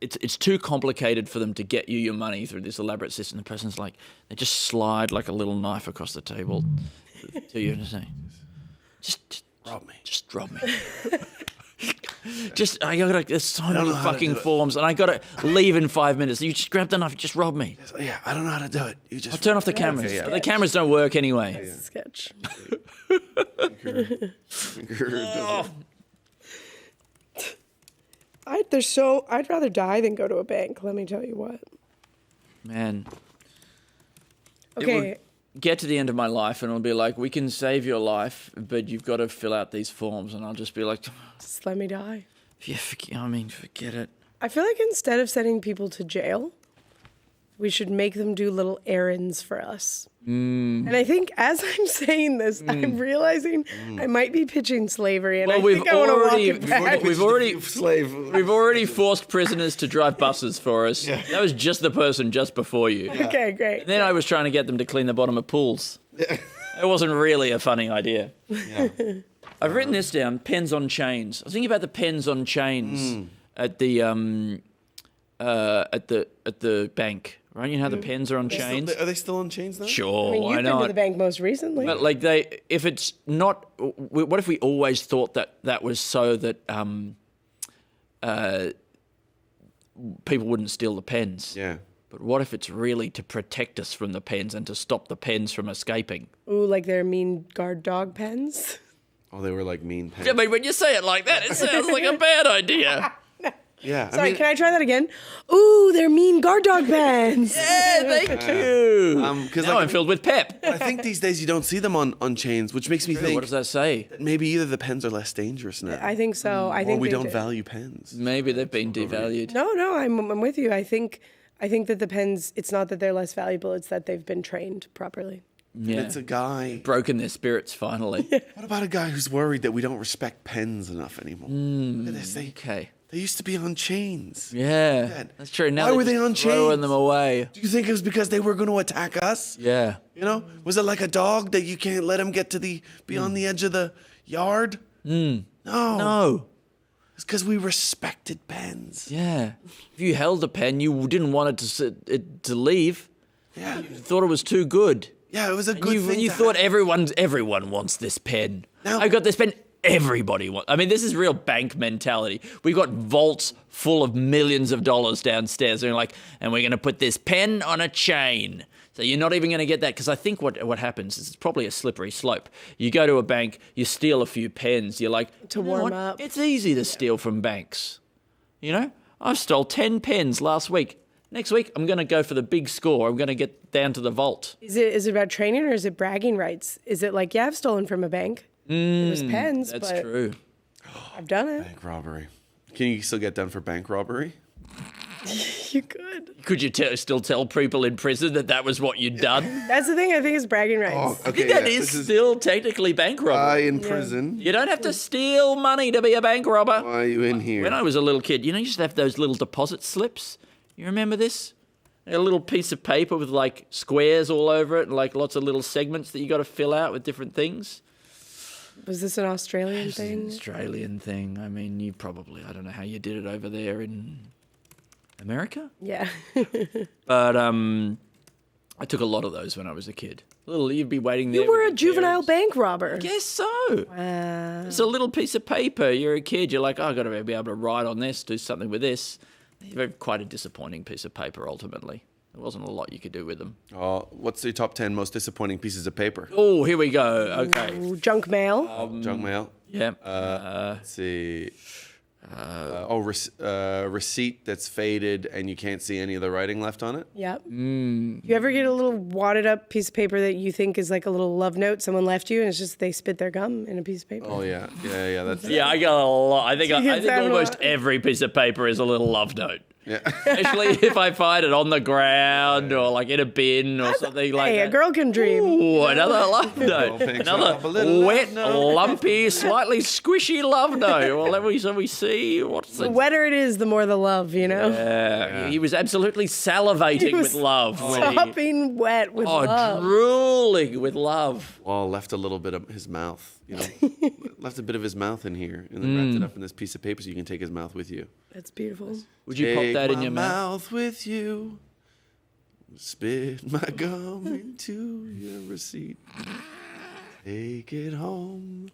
it's too complicated for them to get you your money through this elaborate system. The person's like, they just slide like a little knife across the table to you and say, just rob me. Just rob me. There's so many fucking forms, and I gotta leave in 5 minutes. You just grab the knife, just rob me. Yeah, I don't know how to do it. I'll turn off the cameras. Yeah. The cameras don't work anyway. That's a sketch. I'd rather die than go to a bank. Let me tell you what. Man. Okay. Get to the end of my life and it'll be like, we can save your life, but you've got to fill out these forms. And I'll just be like, just let me die. Yeah, forget it. I feel like instead of sending people to jail, we should make them do little errands for us. And I think as I'm saying this, I'm realizing I might be pitching slavery, and I think I want to walk it back. We've already forced prisoners to drive buses for us. Yeah. That was just the person just before you. Okay, great. And then I was trying to get them to clean the bottom of pools. It wasn't really a funny idea. Yeah. I've written this down, pens on chains. I was thinking about the pens on chains at the bank. Right, you know how the pens are on chains. Are they still on chains though? Sure, I mean, you've been to the bank most recently. But like if it's not, what if we always thought that was so that people wouldn't steal the pens? Yeah. But what if it's really to protect us from the pens and to stop the pens from escaping? Ooh, like they're mean guard dog pens. Oh, they were like mean pens. Yeah, but when you say it like that, it sounds like a bad idea. Yeah. Sorry, can I try that again? Ooh, they're mean guard dog pens. Yeah, thank you. Now I'm filled with pep. I think these days you don't see them on chains, which makes me think. What does that say? That maybe either the pens are less dangerous now. I think so. I think or we they don't do. value pens. Maybe they've been devalued. No, I'm with you. I think that the pens. It's not that they're less valuable. It's that they've been trained properly. Yeah. It's a guy. Broken their spirits finally. What about a guy who's worried that we don't respect pens enough anymore? Look at this. They used to be on chains. Yeah, that's true. Now Why were they on chains? Throwing them away. Do you think it was because they were going to attack us? Yeah. You know, was it like a dog that you can't let him get to be on the edge of the yard? No. It's because we respected pens. Yeah. If you held a pen, you didn't want it to leave. Yeah. You thought it was too good. Yeah, it was a good thing. You thought everyone wants this pen. I've got this pen. Everybody wants. I mean, this is real bank mentality. We've got vaults full of millions of dollars downstairs. And we're going to put this pen on a chain. So you're not even going to get that. Because I think what happens is it's probably a slippery slope. You go to a bank, you steal a few pens. You're like, to warm up. It's easy to steal from banks. You know, I stole 10 pens last week. Next week, I'm going to go for the big score. I'm going to get down to the vault. Is it about training or is it bragging rights? Is it like, yeah, I've stolen from a bank. It was pens, That's but true. I've done it. Bank robbery. Can you still get done for bank robbery? You could. Could you still tell people in prison that was what you'd done? That's the thing. I think it's bragging rights. Oh, I think that is still technically bank robbery. in prison. You don't have to steal money to be a bank robber. Why are you in here? When I was a little kid, you used to have those little deposit slips. You remember this? A little piece of paper with like squares all over it and like lots of little segments that you got to fill out with different things. Was this an Australian thing? An Australian thing. I mean, I don't know how you did it over there in America. Yeah. But I took a lot of those when I was a kid. You'd be waiting there. You were a juvenile bank robber. I guess so. Wow. It's a little piece of paper. You're a kid. You're like, I've got to be able to write on this, do something with this. Quite a disappointing piece of paper, ultimately. There wasn't a lot you could do with them. Oh, what's the top 10 most disappointing pieces of paper? Oh, here we go. Okay. Ooh, junk mail. Junk mail. Yeah. Let's see. Receipt that's faded and you can't see any of the writing left on it. Yep. You ever get a little wadded up piece of paper that you think is like a little love note someone left you and it's just they spit their gum in a piece of paper? Oh, yeah. Yeah, that's... Yeah, I got a lot. I think that almost a lot? every piece of paper is a little love note. Yeah. Especially if I find it on the ground or like in a bin or something like Hey, that. a girl can dream. Ooh, another love note. picks up a little Another wet, love note. lumpy, slightly squishy love note. Well, let me see. What's The it? wetter it is, the more the love, you know? Yeah. He was absolutely salivating He was with love. sopping wet with love. Drooling with love. Well, left a little bit of his mouth, left a bit of his mouth in here and then wrapped it up in this piece of paper so you can take his mouth with you. That's beautiful. Would you pop that in your mouth with you? Spit my gum into your receipt. Take it home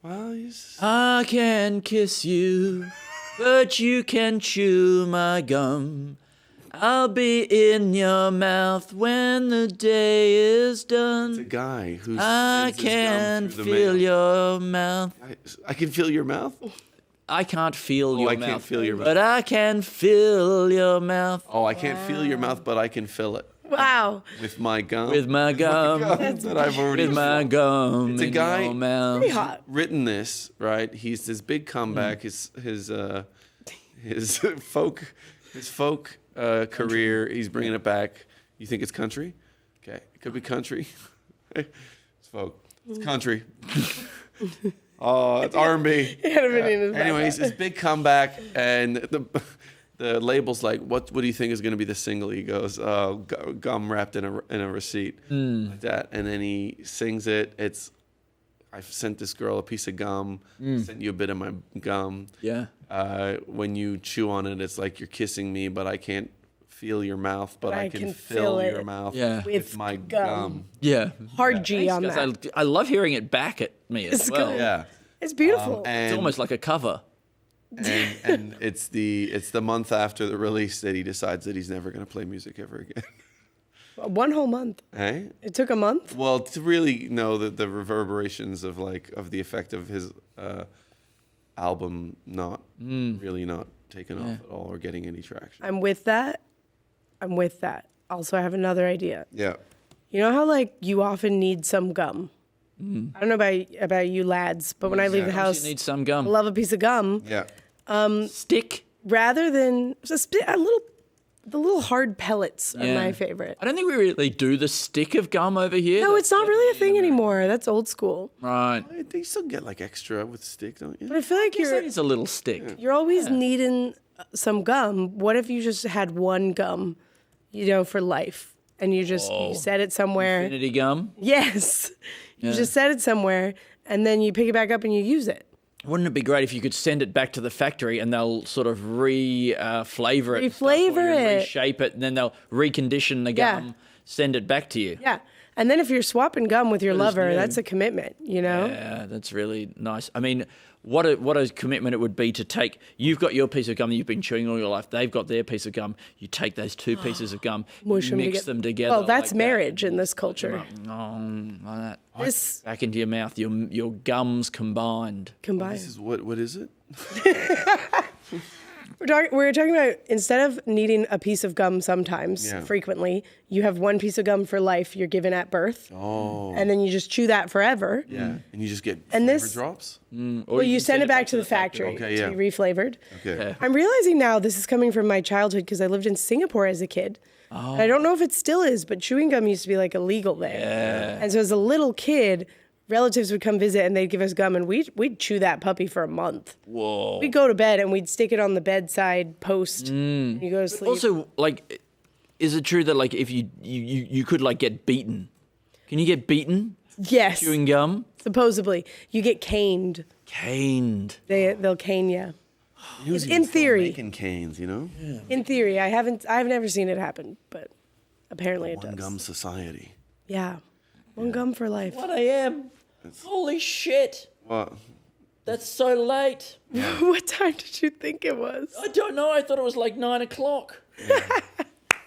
while you... I can kiss you, but you can chew my gum. I'll be in your mouth when the day is done. It's a guy who's... I can feel your mouth. I can feel your mouth? I can't feel your mouth. I can't feel your mouth. But I can feel your mouth. Oh, I can't feel your mouth, but I can fill it. Wow. With my gum. With my gum. That I've already... With my gum. It's a guy in your mouth. Pretty hot. written this, right? He's this big comeback. His folk career. He's bringing it back. You think it's country? Okay, it could be country. It's folk. It's country. Oh, it's R&B. He had a minute in his Anyways, backpack. his big comeback, and the label's like, what do you think is going to be the single? He goes, gum wrapped in a receipt, like that. And then he sings it. It's, I've sent this girl a piece of gum, sent you a bit of my gum. Yeah. When you chew on it, it's like you're kissing me, but I can't feel your mouth, but I can fill your mouth with my gum. Yeah. Hard G on Thanks, that. guys. I love hearing it back at me as well. good. Yeah. It's beautiful. It's almost like a cover. And it's the month after the release that he decides that he's never going to play music ever again. 1 whole month. Hey? It took a month? Well, to really know the reverberations of the effect of his album not taking off at all or getting any traction. I'm with that. Also, I have another idea. Yeah. You know how like you often need some gum? I don't know about you lads, but when I leave the house, You need some gum. I love a piece of gum. Yeah. Stick. Rather than the little hard pellets are my favorite. I don't think we really do the stick of gum over here. No, it's not really a thing anymore. That's old school. Right. They still get like extra with stick, don't you? But I feel like it's a little stick. You're always needing some gum. What if you just had one gum, for life, and you set it somewhere? Infinity gum? Yes. You just set it somewhere, and then you pick it back up and you use it. Wouldn't it be great if you could send it back to the factory and they'll sort of flavor it, reshape it, and then they'll recondition the gum, send it back to you. Yeah. And then if you're swapping gum with your lover, that's a commitment, Yeah, that's really nice. I mean, what a commitment it would be to take. You've got your piece of gum that you've been chewing all your life. They've got their piece of gum. You take those two pieces of gum, mix them together. Well, that's marriage in this culture. Like that. Back into your mouth. Your gums combined. This is what is it? We're talking about instead of needing a piece of gum sometimes, frequently, you have one piece of gum for life you're given at birth. Oh. And then you just chew that forever. Yeah. And you just get and flavor drops? Well, you send it back to the factory to be reflavored. Okay. I'm realizing now this is coming from my childhood because I lived in Singapore as a kid. Oh. And I don't know if it still is, but chewing gum used to be like illegal there. Yeah. And so as a little kid, relatives would come visit and they'd give us gum and we'd chew that puppy for a month. Whoa. We'd go to bed and we'd stick it on the bedside post and you go to sleep. Also, like, is it true that like if you could like get beaten? Can you get beaten? Yes. Chewing gum? Supposedly. You get caned. Caned. They'll cane you. In theory. Making canes, Yeah. In theory. I've never seen it happen, but apparently it does. One gum society. Yeah. One gum for life. 1 a.m. Holy shit. What? That's so late. What time did you think it was? I don't know. I thought it was like 9 o'clock. Yeah.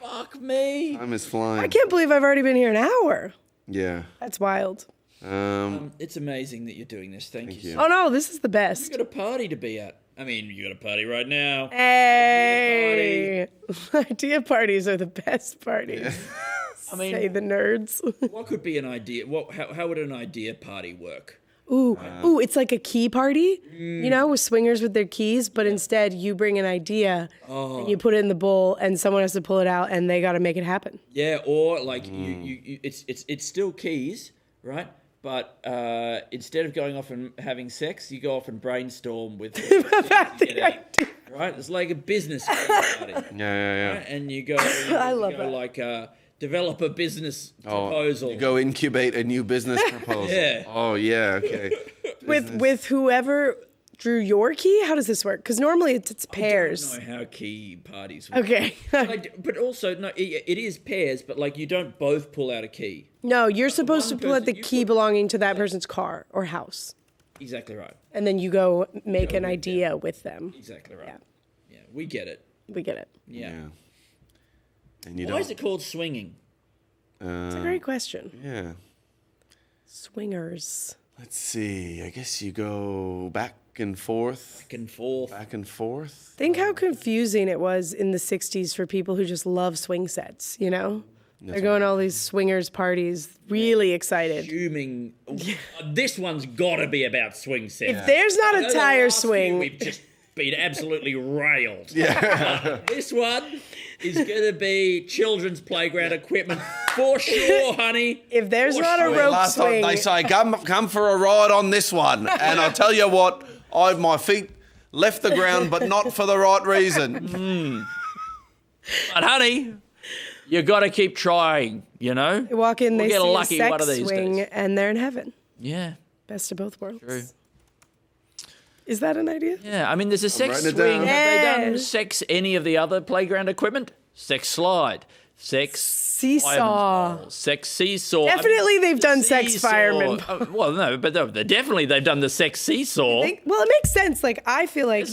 Fuck me. Time is flying. I can't believe I've already been here an hour. Yeah. That's wild. It's amazing that you're doing this. Thank you. Oh no, this is the best. You got a party to be at. I mean, you got a party right now. Hey. Idea parties are the best parties. Yeah. I mean, say the nerds. What could be an idea? How would an idea party work? Ooh, it's like a key party, with swingers with their keys, but instead you bring an idea and you put it in the bowl and someone has to pull it out and they got to make it happen. Yeah, or like it's still keys, right? But instead of going off and having sex, you go off and brainstorm with about the idea. Right? It's like a business party. Yeah. Right? And you go, I love that. Like develop a business proposal. You go incubate a new business proposal. Yeah. Oh yeah. Okay. with whoever drew your key. How does this work? Because normally it's pairs. I don't know how key parties work. Okay. But also no, it is pairs. But like you don't both pull out a key. No, you're supposed to pull out the key belonging to that person's car or house. Exactly right. And then you go make an idea with them. Exactly right. Yeah, we get it. We get it. Yeah. And why is it called swinging? It's a great question. Yeah. Swingers. Let's see. I guess you go back and forth. Back and forth. Back and forth. Think how confusing it was in the 60s for people who just love swing sets, They're going to all these swingers parties, really excited. Assuming this one's got to be about swing sets. If there's not a tire swing. We've just been absolutely railed. Yeah. This one is going to be children's playground equipment for sure, honey. If there's not a rope swing. They say, come for a ride on this one. And I'll tell you what, my feet, left the ground, but not for the right reason. But honey, you got to keep trying, you know? They walk in, We'll they get see lucky a one of sex these swing, days. and they're in heaven. Yeah. Best of both worlds. True. Is that an idea? Yeah, I mean, there's a sex writing it swing. down. Have they done Yes. sex any of the other playground equipment? Sex slide. Sex Seesaw. fireman's pole, sex seesaw. Definitely they've done sex seesaw. fireman. Well, no, but definitely they've done the sex seesaw. Well, it makes sense. Like, I feel like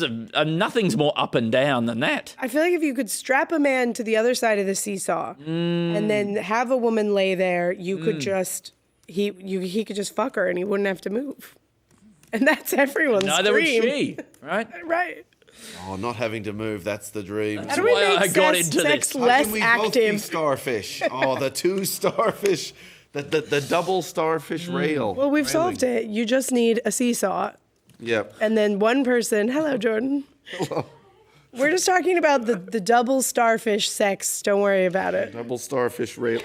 Nothing's more up and down than that. I feel like if you could strap a man to the other side of the seesaw and then have a woman lay there, you could just he could just fuck her and he wouldn't have to move. And that's everyone's Neither dream. would she, right? Right. Oh, not having to move, that's the dream. How do we make sex How less can we both be active? starfish? Oh, the two starfish, the double starfish rail. Well, we've solved it. You just need a seesaw. Yep. And then one person. Hello, Jordan. We're just talking about the double starfish sex. Don't worry about it. Double starfish rail.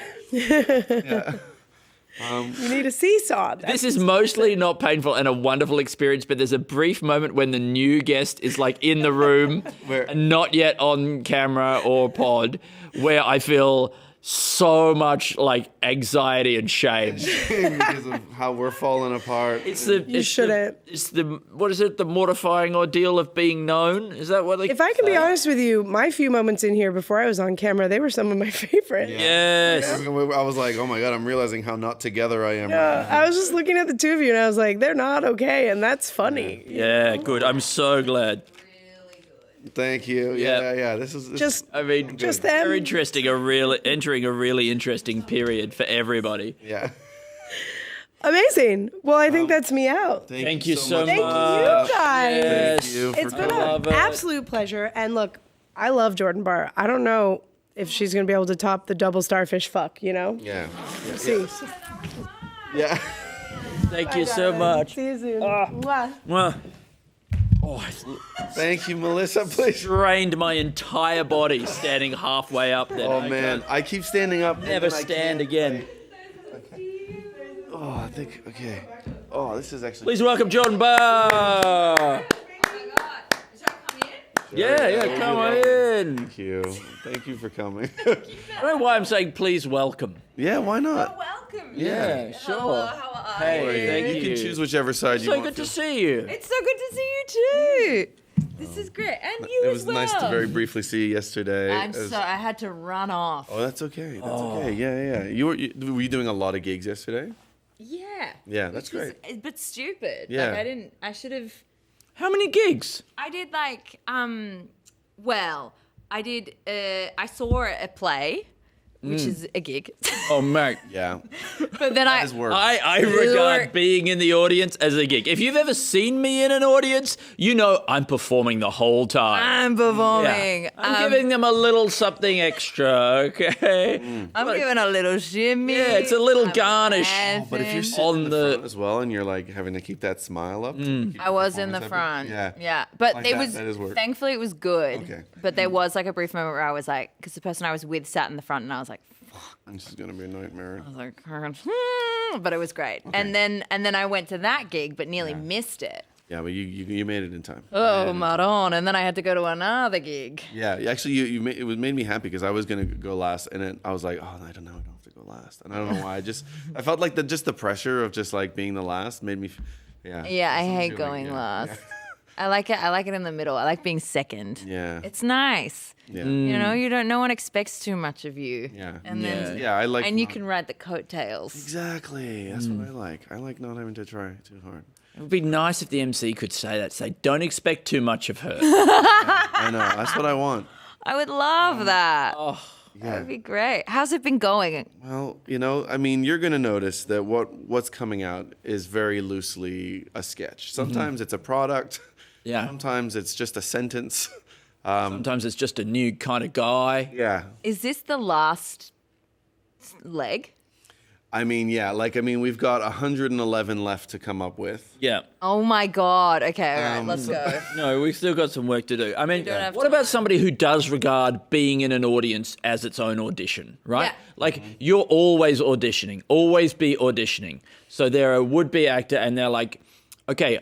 You need a seesaw. This is mostly not painful and a wonderful experience, but there's a brief moment when the new guest is like in the room and not yet on camera or pod where I feel so much like anxiety and shame. Because of how we're falling apart. It's the what is it? The mortifying ordeal of being known. Is that what they? If I can be honest with you, my few moments in here before I was on camera, they were some of my favorite. Yes. I was like, oh my God, I'm realizing how not together I am. Yeah, I was just looking at the two of you and I was like, they're not okay, and that's funny. Yeah, good. I'm so glad. Thank you. Yeah. This is I mean, just they're them. interesting. Entering a really interesting period for everybody. Yeah. Amazing. Well, I think that's me out. Thank you so much. Thank you guys. Yes. Thank you It's for been coming. an absolute pleasure. And look, I love Jordan Barr. I don't know if she's going to be able to top the double starfish fuck, you know? Yeah. We'll see. Yeah. Thank you so much. See you soon. Mwah. Well, Thank you, Melissa. Please. Strained my entire body standing halfway up there. Oh man, I keep standing up. Never and then I stand can't. again. Oh, I think. Okay. Oh, this is actually. Please welcome Jordan Barr. Yeah, come on in. Thank you. Thank you for coming. I don't know why I'm saying please welcome. Yeah, why not? Welcome. Yeah, sure. Hello, how are Hey, thank you. You can choose whichever side you So want. good to see you. It's so good to see you too. This is great, and you It as was well. nice to very briefly see you yesterday. I had to run off. Oh, that's okay. That's okay. Yeah. Were you doing a lot of gigs yesterday? Yeah. Yeah, that's Which was great. a bit stupid. Yeah. Like I should have. How many gigs? I did like well, I did I saw a play, which is a gig. Oh, mate. Yeah. But then I regard being in the audience as a gig. If you've ever seen me in an audience, you know I'm performing the whole time. I'm performing. Yeah. I'm giving them a little something extra, okay? I'm giving a little shimmy. Yeah, it's a little garnish. But if you're sitting in the front as well and you're like having to keep that smile up. I was in the front. Yeah. But Like it that is work. thankfully it was good. Okay. But there was like a brief moment where I was like, because the person I was with sat in the front and I was like, This is gonna be a nightmare. I was like, but it was great. And then I went to that gig, but nearly missed it. Yeah, but you made it in time. Oh, maron! And then I had to go to another gig. Yeah, actually, it made me happy because I was gonna go last, and then I was like, oh, I don't know, I don't have to go last, and I don't know why. I felt like the pressure of just like being the last made me, yeah. Yeah, I hate going last. I like it. I like it in the middle. I like being second. Yeah. It's nice. Yeah. You know, no one expects too much of you. Yeah. And then I like. and you can ride the coattails. Exactly. That's what I like. I like not having to try too hard. It would be nice if the MC could say that. Say, don't expect too much of her. I know. That's what I want. I would love that. Oh, that would be great. How's it been going? Well, I mean, you're going to notice that what's coming out is very loosely a sketch. Sometimes it's a product. Yeah. Sometimes it's just a sentence. Sometimes it's just a new kind of guy. Yeah. Is this the last leg? I mean, yeah. We've got 111 left to come up with. Yeah. Oh my God. Okay, all right, let's go. No, we've still got some work to do. I mean, don't have what about somebody who does regard being in an audience as its own audition, right? Yeah. Like, you're always auditioning, always be auditioning. So they're a would-be actor and they're like, okay,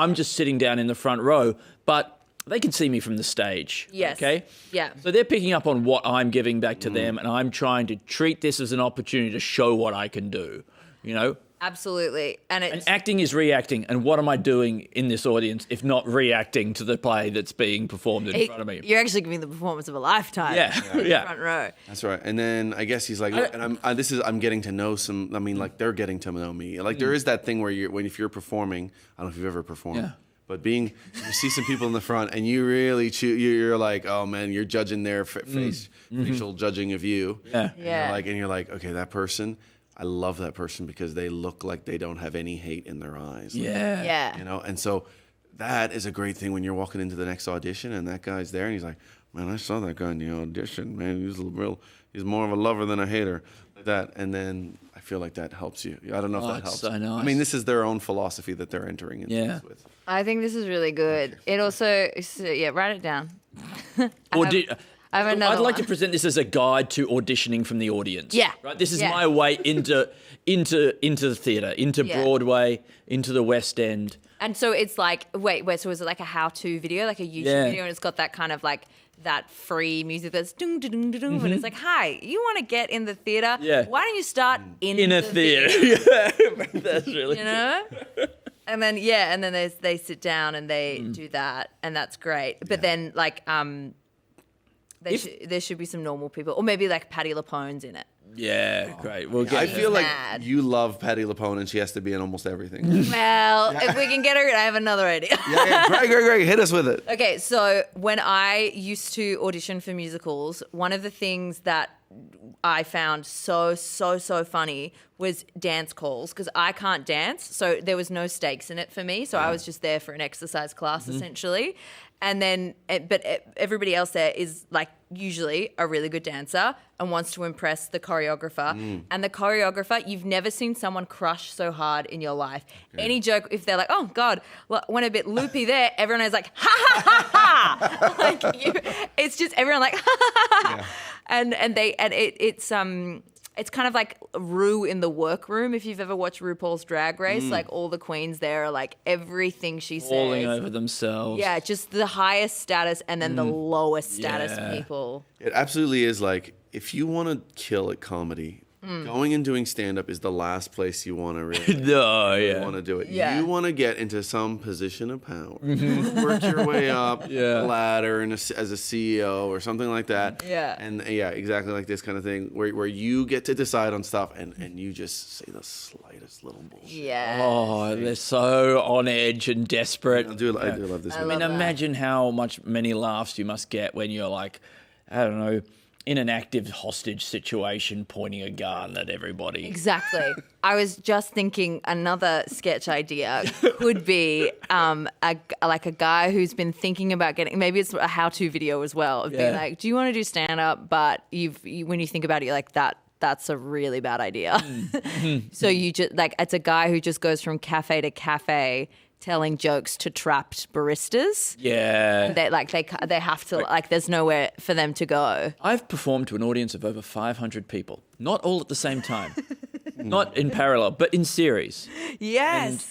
I'm just sitting down in the front row, but they can see me from the stage. Yes. Okay? Yeah. So they're picking up on what I'm giving back to them, and I'm trying to treat this as an opportunity to show what I can do, you know? Absolutely. And acting is reacting, and what am I doing in this audience if not reacting to the play that's being performed in front of me? You're actually giving the performance of a lifetime. Yeah. In Yeah. front row. That's right. And then I guess he's like, look, and I'm getting to know some. I mean, like they're getting to know me. Like there is that thing where if you're performing, I don't know if you've ever performed. Yeah. But you see some people in the front, and you really you're like, oh man, you're judging their facial judging of you. Yeah. And you're like, okay, that person, I love that person because they look like they don't have any hate in their eyes. Yeah. Yeah. You know, and so that is a great thing when you're walking into the next audition, and that guy's there, and he's like, man, I saw that guy in the audition, man. He's more of a lover than a hater. Like that, and then I feel like that helps you. I don't know if that helps. So nice. I mean, this is their own philosophy that they're entering into this with. I think this is really good. It also, write it down. I have another I'd like one. to present this as a guide to auditioning from the audience. Yeah. Right. This is Yeah. my way into the theatre, into Yeah. Broadway, into the West End. And so it's like, so is it like a how-to video, like a YouTube video, and it's got that kind of like that free music that's dung dung dung dung, and it's like, hi, you want to get in the theatre? Yeah. Why don't you start in a the theatre? Yeah, that's really. You know. And then they sit down and they do that, and that's great. But then like there should be some normal people, or maybe like Patti LuPone's in it. Yeah, great. We'll get I feel like mad. you love Patti LuPone, and she has to be in almost everything. Well, if we can get her in, I have another idea. Great. Hit us with it. Okay, so when I used to audition for musicals, one of the things that I found so funny was dance calls, because I can't dance, so there was no stakes in it for me. So I was just there for an exercise class essentially. And then, but everybody else there is like usually a really good dancer and wants to impress the choreographer. And the choreographer, you've never seen someone crush so hard in your life. Okay. Any joke, if they're like, oh God, well, went a bit loopy there, everyone is like, ha ha ha ha. Like it's just everyone like, ha ha ha ha. Yeah. It's kind of like Rue in the workroom. If you've ever watched RuPaul's Drag Race, like all the queens there are like everything she falling says. over themselves. Yeah, just the highest status and then the lowest status people. It absolutely is like, if you want to kill at comedy, going and doing stand-up is the last place you want to really want to do it. Yeah. You want to get into some position of power. Work your way up the ladder as a CEO or something like that. Yeah. And exactly like this kind of thing where you get to decide on stuff and you just say the slightest little bullshit. Yeah. Oh, they're so on edge and desperate. I do love this. I mean, imagine how many laughs you must get when you're like, I don't know, in an active hostage situation, pointing a gun at everybody. Exactly. I was just thinking another sketch idea could be a guy who's been thinking about maybe it's a how-to video as well, of being like, do you want to do stand-up? But when you think about it, you're like, that's a really bad idea. So you just like, it's a guy who just goes from cafe to cafe telling jokes to trapped baristas. Yeah. They have to, like, there's nowhere for them to go. I've performed to an audience of over 500 people, not all at the same time, not in parallel, but in series. Yes. And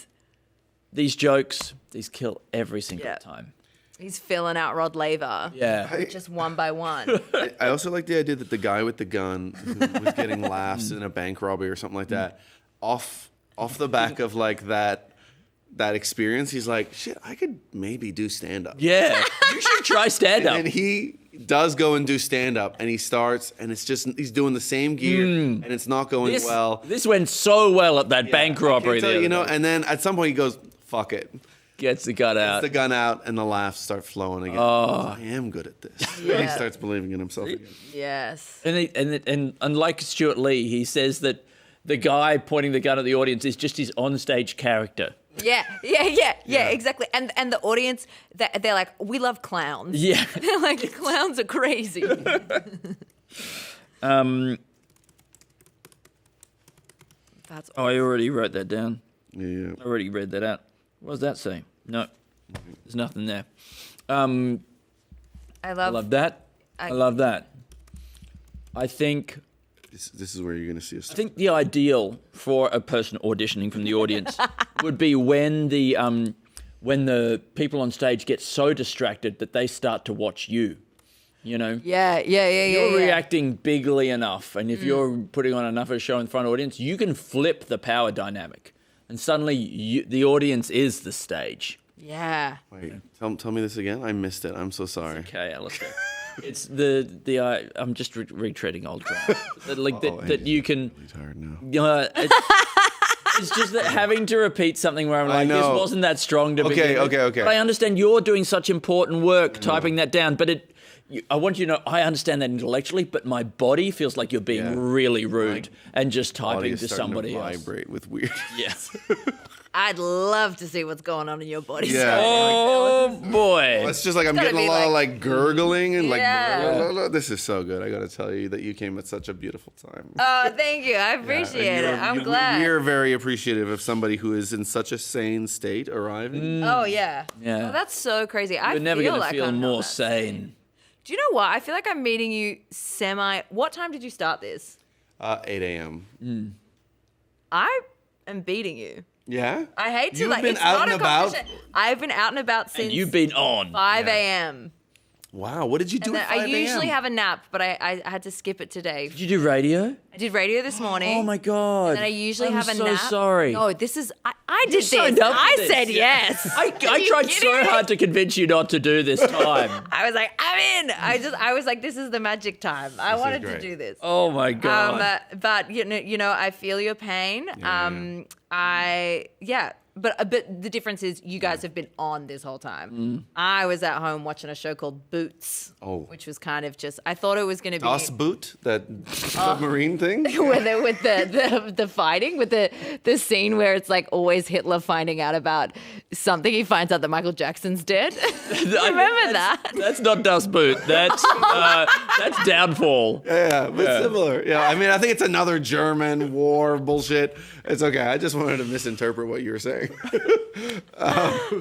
these jokes, these kill every single time. He's filling out Rod Laver. Yeah. Just one by one. I also like the idea that the guy with the gun who was getting laughs in a bank robbery or something like that, off the back of like that experience, he's like, shit, I could maybe do stand-up. Yeah, you should try stand-up. And he does go and do stand-up, and he starts, and it's just, he's doing the same gear, and it's not going well. This went so well at that bank robbery there. You know, and then at some point he goes, fuck it. Gets the gun out. Gets the gun out, and the laughs start flowing again. Oh. I am good at this. Yeah. And he starts believing in himself again. Yes. And unlike Stuart Lee, he says that the guy pointing the gun at the audience is just his onstage character. Yeah, exactly. And the audience, they're like, we love clowns. Yeah. They're like, clowns are crazy. I already wrote that down. Yeah. I already read that out. What does that say? No, there's nothing there. I love that. I love that. I think... This is where you're going to see us. I think the ideal for a person auditioning from the audience would be when the when the people on stage get so distracted that they start to watch you. You know? Yeah. You're reacting bigly enough, and if you're putting on enough of a show in front of audience, you can flip the power dynamic, and suddenly the audience is the stage. Yeah. Wait, tell me this again. I missed it. I'm so sorry. Okay, Alasdair. It's the I'm just retreading old ground. that you can. I'm tired now. It's just that having to repeat something where I'm like, this wasn't that strong to begin with. Okay. But I understand you're doing such important work typing that down, but I want you to know, I understand that intellectually, but my body feels like you're being really rude and just typing to somebody else. Vibrate with weird. Yes. I'd love to see what's going on in your body. Yeah. Oh boy. It's just like I'm getting a lot of like gurgling and like blah, blah, blah. This is so good. I got to tell you that you came at such a beautiful time. Oh, thank you. I appreciate it. I'm glad. We're very appreciative of somebody who is in such a sane state arriving. Oh yeah. Yeah. Oh, that's so crazy. You're never going to feel more sane. Do you know what? I feel like I'm meeting you What time did you start this? 8 a.m. I am beating you. Yeah? I hate to You've like. been It's out not and a about? competition. I've been out and about since. And you've been on. 5 a.m. Wow, what did you do And at then 5 I a.m.? usually have a nap, but I had to skip it today. Did you do radio? I did radio this morning. Oh my God. And then I usually I'm have a so nap. sorry. No, this is. I did this. signed up for I this. said yes. I tried so hard to convince you not to do this time. I was like, I'm in. I was like, this is the magic time. I wanted to do this. Oh my God. But you know, I feel your pain. But the difference is you guys have been on this whole time. I was at home watching a show called Boots, which was kind of just, I thought it was going to be... Das Boot? That submarine thing? with the fighting, with the scene where it's like always Hitler finding out about something. He finds out that Michael Jackson's dead. Remember that? That's not Das Boot. That's Downfall. Yeah, but similar. Yeah, I mean, I think it's another German war bullshit. It's okay. I just wanted to misinterpret what you were saying.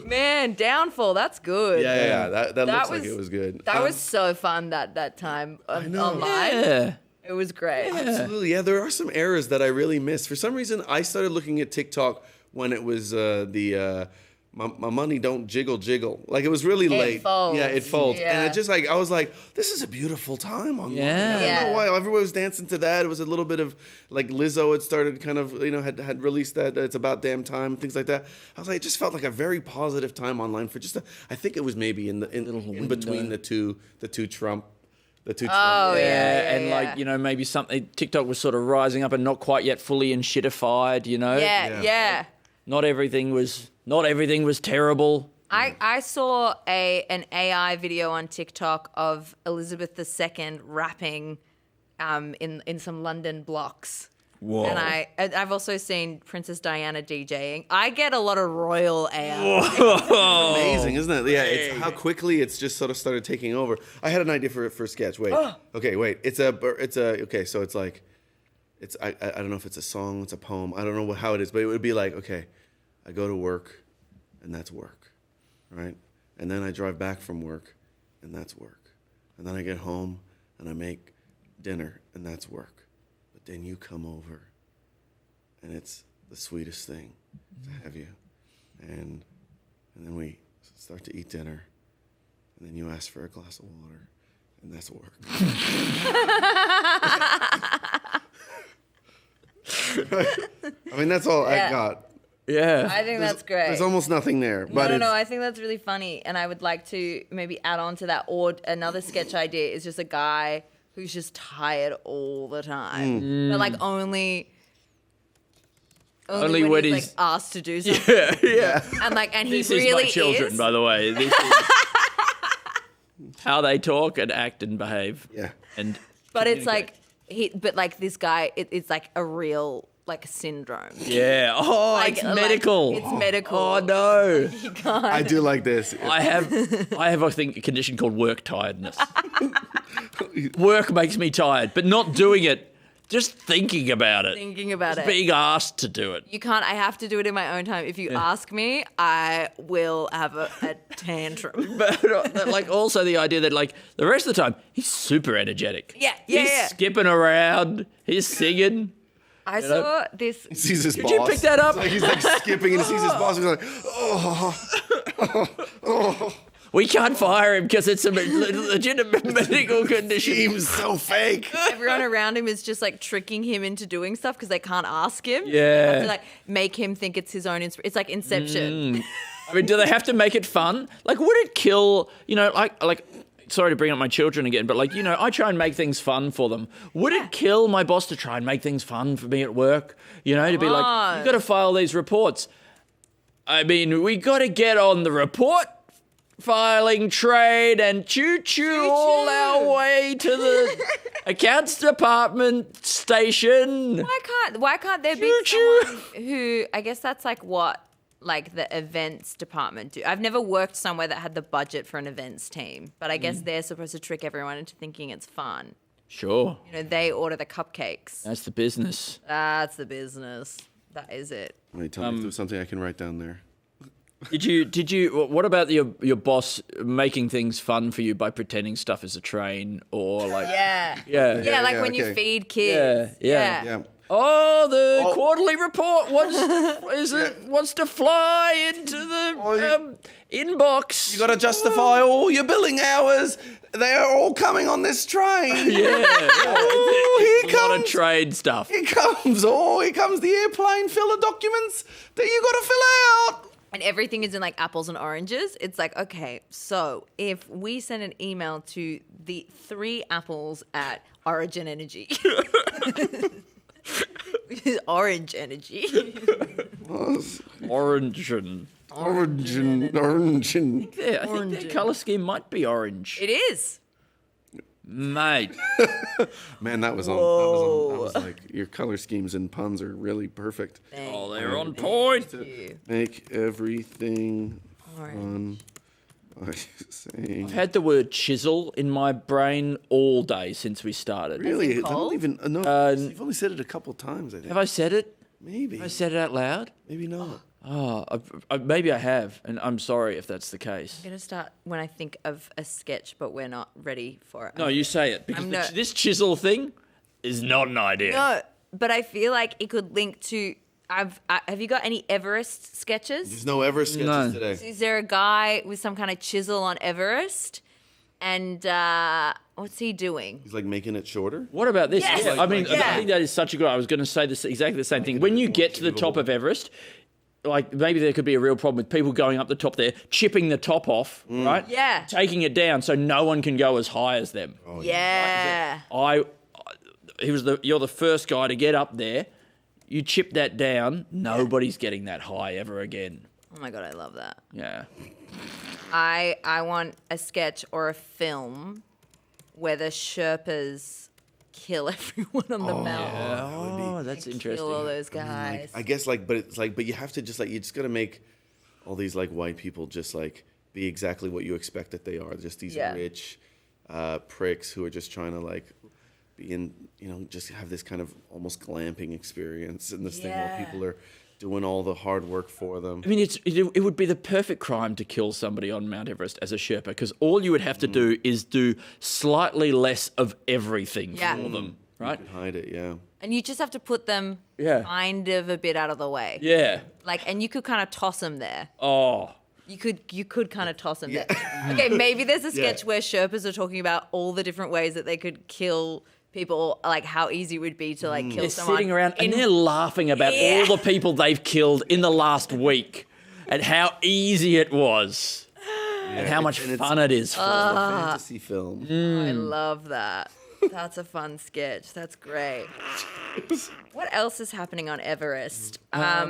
Man, Downfall. That's good. Yeah. That looks like it was good. That was so fun that time online. Yeah. It was great. Absolutely. Yeah, there are some eras that I really miss. For some reason, I started looking at TikTok when it was my money don't jiggle. Like it was really late. Folds. Yeah, it folds. Yeah. And it just like I was like, this is a beautiful time online. Yeah. I don't know why everyone was dancing to that. It was a little bit of like Lizzo had started kind of, had released that It's About Damn Time, things like that. I was like, it just felt like a very positive time online for just I think it was maybe in between the two Trump. And like, maybe something TikTok was sort of rising up and not quite yet fully and shitified, Yeah. Not everything was terrible. I saw an AI video on TikTok of Elizabeth II rapping in some London blocks. Whoa. And I've also seen Princess Diana DJing. I get a lot of royal AI. It's amazing, isn't it? Yeah, it's how quickly it's just sort of started taking over. I had an idea for a sketch. Wait. Okay, wait. Okay, so it's like I don't know if it's a song, it's a poem. I don't know how it is, but it would be like, okay, I go to work and that's work, right? And then I drive back from work and that's work. And then I get home and I make dinner and that's work. But then you come over and it's the sweetest thing to have you. And then we start to eat dinner and then you ask for a glass of water and that's work. I mean, that's all I got. Yeah. I think that's great. There's almost nothing there. But No, I think that's really funny. And I would like to maybe add on to that. Or another sketch idea is just a guy who's just tired all the time. But like only when he's like asked to do something. Yeah. And he this really is my children, by the way. This is how they talk and act and behave. Yeah. But it's like this guy, it's like a real like syndrome. Yeah. Oh, Like- it's medical. like, it's medical. Oh no. You can't. I do like this. I have I think a condition called work tiredness. Work makes me tired, but not doing it, just thinking about it. Thinking about Just it. being asked to do it. You can't. I have to do it in my own time. If you ask me, I will have a tantrum. But like also the idea that like the rest of the time he's super energetic. Yeah. He's skipping around. He's singing. I saw this. He sees his Did boss. you pick that up? It's like he's like skipping and he sees his boss. He's like, oh. We can't fire him because it's a legitimate medical condition. Seems so fake. Everyone around him is just like tricking him into doing stuff because they can't ask him. Yeah. They have to like make him think it's his own. It's like Inception. I mean, do they have to make it fun? Like, would it kill? Like. Sorry to bring up my children again, but I try and make things fun for them. Would it kill my boss to try and make things fun for me at work? To be like, you got to file these reports. I mean, we got to get on the report filing trade and choo-choo all our way to the accounts department station. Why can't there be someone who, I guess that's like what the events department do. I've never worked somewhere that had the budget for an events team, but I guess they're supposed to trick everyone into thinking it's fun. Sure. They order the cupcakes. That's the business. That's the business. That is it. Wait, tell me if there's something I can write down there. Did you? What about your boss making things fun for you by pretending stuff is a train or like? Yeah. Like when you feed kids. Yeah. Oh, the quarterly report wants to fly into the inbox. You got to justify all your billing hours. They are all coming on this train. Here comes a lot of trade stuff. Here comes the airplane full of documents that you got to fill out. And everything is in like apples and oranges. It's like, okay, so if we send an email to the 3 apples at Origin Energy. Orange Energy. Origin. Yeah, I think their colour scheme might be orange. It is. Mate. Man, that was like, your color schemes and puns are really perfect. Oh, they're on point. Make everything fun. I've had the word chisel in my brain all day since we started. Really? I don't even know. You've only said it a couple of times, I think. Have I said it? Maybe. Have I said it out loud? Maybe not. Oh, maybe I have, and I'm sorry if that's the case. I'm going to start when I think of a sketch, but we're not ready for it. No, you say it, because this chisel thing is not an idea. No, but I feel like it could link to... have you got any Everest sketches? There's no Everest sketches today. Is there a guy with some kind of chisel on Everest? And what's he doing? He's like making it shorter? What about this? Yes. I think that is such a good... I was going to say this exactly the same thing. When you get to the top of Everest... Like, maybe there could be a real problem with people going up the top there, chipping the top off, right? Yeah. Taking it down so no one can go as high as them. Oh, yeah. You're the first guy to get up there. You chip that down, nobody's getting that high ever again. Oh my God, I love that. Yeah. I want a sketch or a film where the Sherpas kill everyone on the mountain. Oh, that's interesting. Kill all those guys. I guess but you have to you just got to make all these like white people just like be exactly what you expect that they are. Just these rich pricks who are just trying to like be in, just have this kind of almost glamping experience and this thing where people are doing all the hard work for them. I mean, it would be the perfect crime to kill somebody on Mount Everest as a Sherpa, because all you would have to do is do slightly less of everything for them, right? You can hide it, yeah. And you just have to put them kind of a bit out of the way. Yeah. And you could kind of toss them there. Oh. You could kind of toss them there. Okay, maybe there's a sketch where Sherpas are talking about all the different ways that they could kill people, like how easy it would be to like kill someone. They're sitting around and they're laughing about all the people they've killed in the last week and how easy it was and how much fun it is for them. It's a fantasy film. I love that. That's a fun sketch. That's great. What else is happening on Everest? I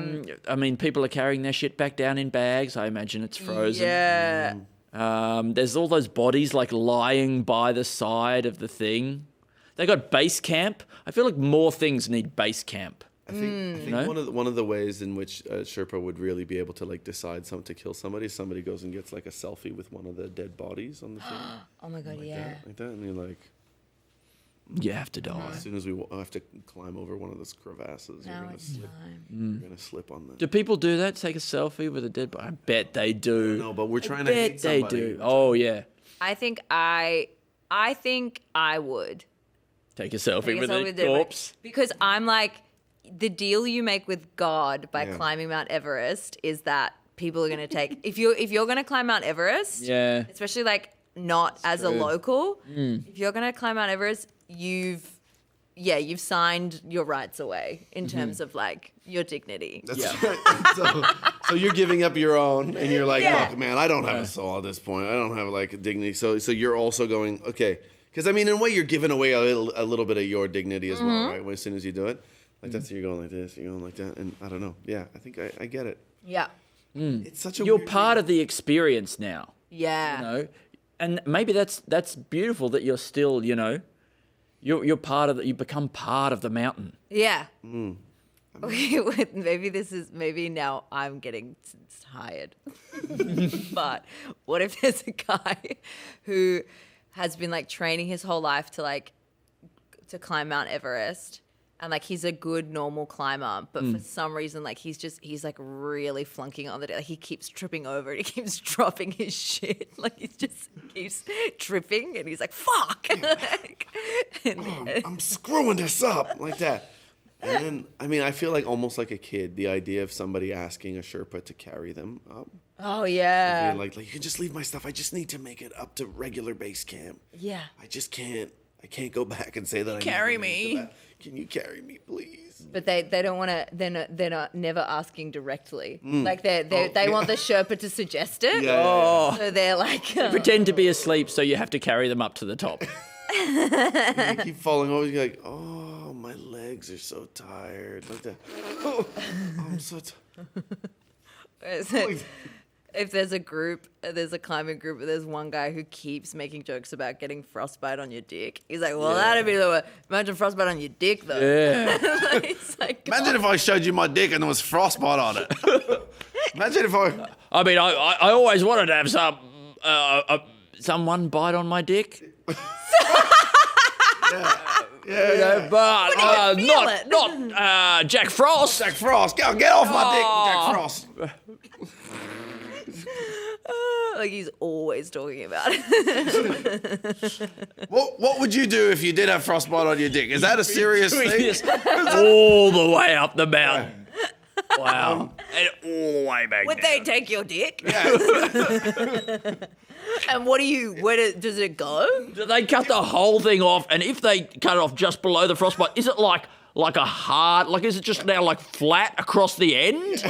mean, people are carrying their shit back down in bags. I imagine it's frozen. Yeah. There's all those bodies like lying by the side of the thing. They got base camp. I feel like more things need base camp. I think one of the ways in which Sherpa would really be able to like decide to kill somebody is somebody goes and gets like a selfie with one of the dead bodies on the thing. Oh my God, like yeah. Like that, and you're like, you have to die. As soon as we have to climb over one of those crevasses, you're gonna slip on that. Do people do that? Take a selfie with a dead body? I bet they do. No, but we're trying to hate they somebody. do. Oh yeah. I think I would. Take a selfie with a corpse. Because I'm like, the deal you make with God by climbing Mount Everest is that people are going to take. If you're going to climb Mount Everest, especially like not as a local, if you're going to climb Mount Everest, you've signed your rights away in terms of like your dignity. That's right. So you're giving up your own, and you're like, look, man, I don't have a soul at this point. I don't have like a dignity. So you're also going, okay, because I mean, in a way, you're giving away a little bit of your dignity as well, right? As soon as you do it, like that's you're going like this, you're going like that, and I don't know. Yeah, I think I get it. Yeah. It's such a. You're part of the experience now. Yeah. You know, and maybe that's beautiful that you're still, you know, you're part of you become part of the mountain. Yeah. Maybe now I'm getting tired. But what if there's a guy who has been like training his whole life to climb Mount Everest, and like he's a good normal climber, but for some reason like he's like really flunking on the day. Like he keeps tripping over and he keeps dropping his shit. Like he just keeps tripping and he's like, fuck. I'm screwing this up like that. And then, I mean, I feel like almost like a kid, the idea of somebody asking a Sherpa to carry them up. Oh, yeah. Like you can just leave my stuff. I just need to make it up to regular base camp. Yeah. I can't go back and say that Carry me. Can you carry me, please? But they don't want to. They're not never asking directly. Like they want the Sherpa to suggest it. Yeah. So they're like You pretend to be asleep, so you have to carry them up to the top. You keep falling over. You're like, oh, my legs are so tired. Like that. Oh, I'm so tired. If there's a climbing group, there's one guy who keeps making jokes about getting frostbite on your dick. He's like, well, that'd be the way. Imagine frostbite on your dick, though. Yeah. Like, imagine if I showed you my dick and there was frostbite on it. Imagine if I mean, I always wanted to have someone bite on my dick. Yeah. But not Jack Frost. Jack Frost, get off my dick, Jack Frost. Like he's always talking about it. What would you do if you did have frostbite on your dick? Is that a serious thing? All the way up the mountain. Wow. And all the way back Would down. they take your dick? And where does it go? They cut the whole thing off, and if they cut it off just below the frostbite, is it like a hard, like is it just now like flat across the end?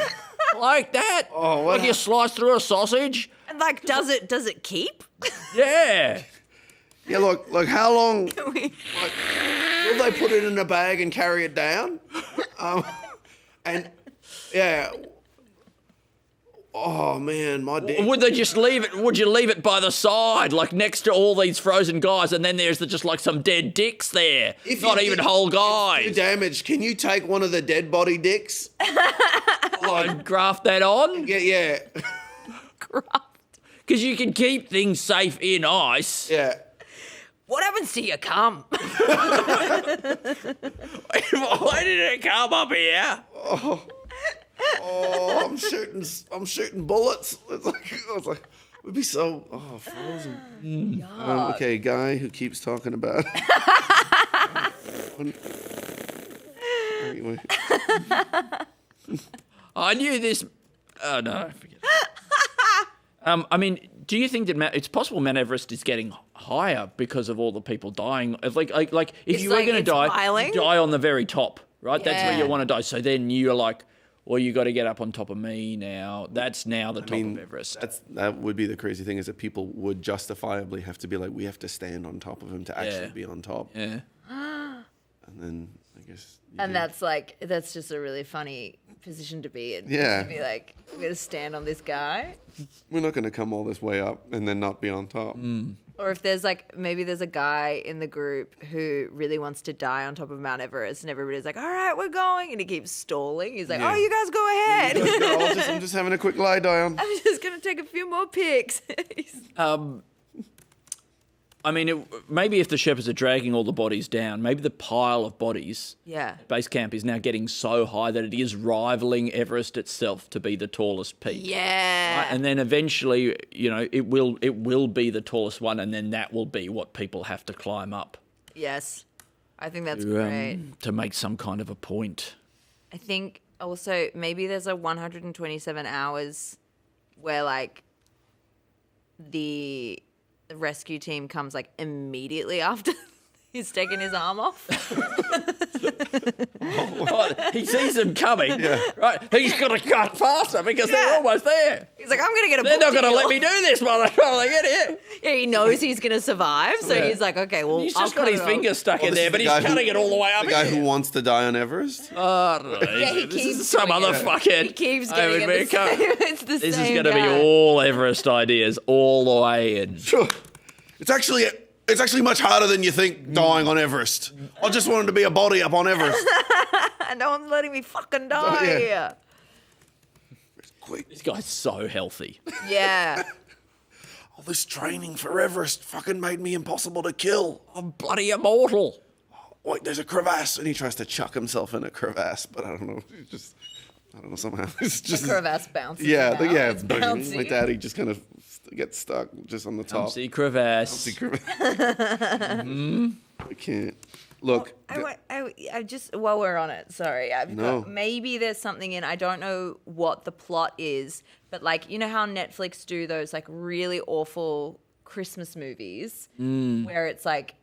Like that? Oh, like you slice through a sausage? And like, does it keep? Yeah. Yeah, look, how long? Will they put it in a bag and carry it down? And yeah. Oh man, my dick. Would they just leave it? Would you leave it by the side, like next to all these frozen guys, and then there's just like some dead dicks there, not even whole guys? Damaged. Can you take one of the dead body dicks? Like graft that on? Yeah. Because you can keep things safe in ice. Yeah. What happens to your cum? Why did it come up here? Oh, I'm shooting bullets. It's like we'd be so frozen. Okay, guy who keeps talking about. Anyway. I knew this. Oh no, forget it. I mean, do you think that it's possible Mount Everest is getting higher because of all the people dying? Like if you were going to die, you die on the very top, right? That's where you want to die. So then you're like, well, you got to get up on top of me now. That's now the top of Everest. That would be the crazy thing, is that people would justifiably have to be like, we have to stand on top of him to actually be on top. Yeah. And then I guess. And that's just a really funny position to be in. Yeah. To be like, we're going to stand on this guy. We're not going to come all this way up and then not be on top. Or if there's maybe there's a guy in the group who really wants to die on top of Mount Everest, and everybody's like, all right, we're going. And he keeps stalling. He's like, oh, you guys go ahead. I'm just having a quick lie down. I'm just going to take a few more pics. I mean, maybe if the Sherpas are dragging all the bodies down, maybe the pile of bodies at base camp is now getting so high that it is rivaling Everest itself to be the tallest peak. Yeah. Right? And then eventually, it will be the tallest one, and then that will be what people have to climb up. Yes. I think that's great. To make some kind of a point. I think also maybe there's a 127 hours where like the rescue team comes like immediately after he's taken his arm off. What? He sees them coming, right? He's got to cut faster because they're almost there. He's like, I'm going to get a They're book not going to deal. let me do this while they get here. Yeah, he knows he's going to survive, so he's like, okay, well, He's I'll just got cut his it off. finger stuck in this there, is but the he's guy cutting who- it all the way up. The guy here. who wants to die on Everest. I don't know. He This keeps is some doing other it. fucking. He keeps I getting mean, it the same. It's the This is same going to be guy. all Everest ideas all the way in. Sure. It's actually much harder than you think dying on Everest. I just wanted to be a body up on Everest. No one's letting me fucking die. Yeah. This guy's so healthy. Yeah. All this training for Everest fucking made me impossible to kill. I'm bloody immortal. Wait, there's a crevasse. And he tries to chuck himself in a crevasse, but I don't know. I don't know, somehow. It's just. The crevasse bounces. Yeah, about. It's boom. bouncy. Like that, he just kind of gets stuck just on the top. Umpsy crevasse. Umpsy crevasse. I can't. Look. I just, while we're on it, sorry. Maybe there's something in, I don't know what the plot is, but like, you know how Netflix do those like really awful Christmas movies where it's like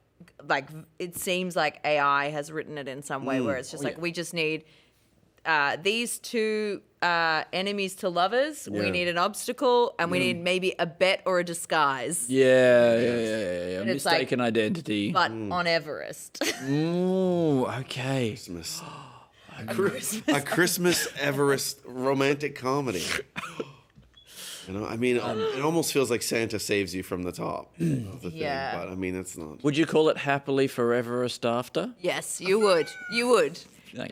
it seems like AI has written it in some way where it's just we just need these two enemies to lovers. We need an obstacle, and we need maybe a bet or a disguise. Yeah. But it's like- Mistaken identity. But on Everest. Ooh, okay. Christmas. A Christmas Everest romantic comedy. You know, I mean, it almost feels like Santa saves you from the top of the thing, but I mean, it's not. Would you call it Happily Foreverest After? Yes, you would. You would.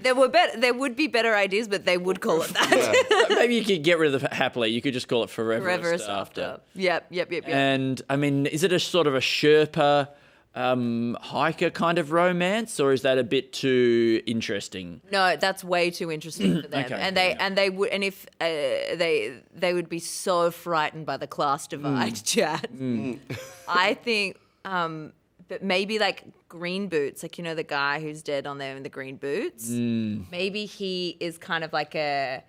There would be better ideas, but they would call it that. Maybe you could get rid of the Happily. You could just call it Foreverest Foreverest After. Yep. And I mean, is it a sort of a Sherpa hiker kind of romance, or is that a bit too interesting? No, that's way too interesting for them. Okay, and they would, and if they would be so frightened by the class divide, Chad. I think, but maybe like green boots, like you know the guy who's dead on there in the green boots. Maybe he is kind of like a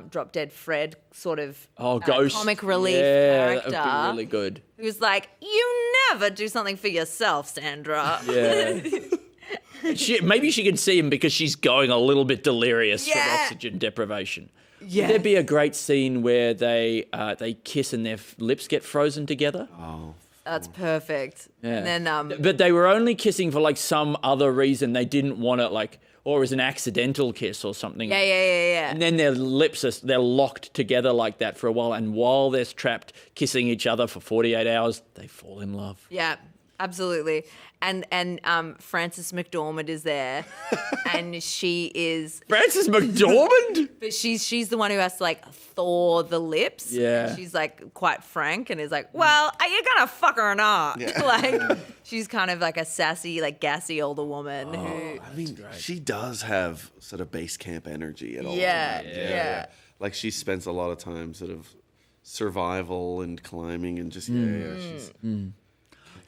Drop Dead Fred sort of ghost comic relief character. character. That'd be really good. Who's like, you never do something for yourself, Sandra. Yeah. Maybe she can see him because she's going a little bit delirious from oxygen deprivation. Yeah. Would there be a great scene where they kiss and their lips get frozen together? Oh. That's perfect. Yeah. And then But they were only kissing for like some other reason. They didn't want it or it was an accidental kiss or something. Yeah. And then their lips they're locked together like that for a while. And while they're trapped kissing each other for 48 hours, they fall in love. Yeah, absolutely. And Frances McDormand is there, and she is Frances McDormand. But she's the one who has to like thaw the lips. Yeah. And she's like quite frank and is like, well, are you gonna fuck her or not? Yeah. Like she's kind of like a sassy, like gassy older woman who. I mean, she does have sort of base camp energy at all Yeah, times. yeah. Like she spends a lot of time sort of survival and climbing and just she's.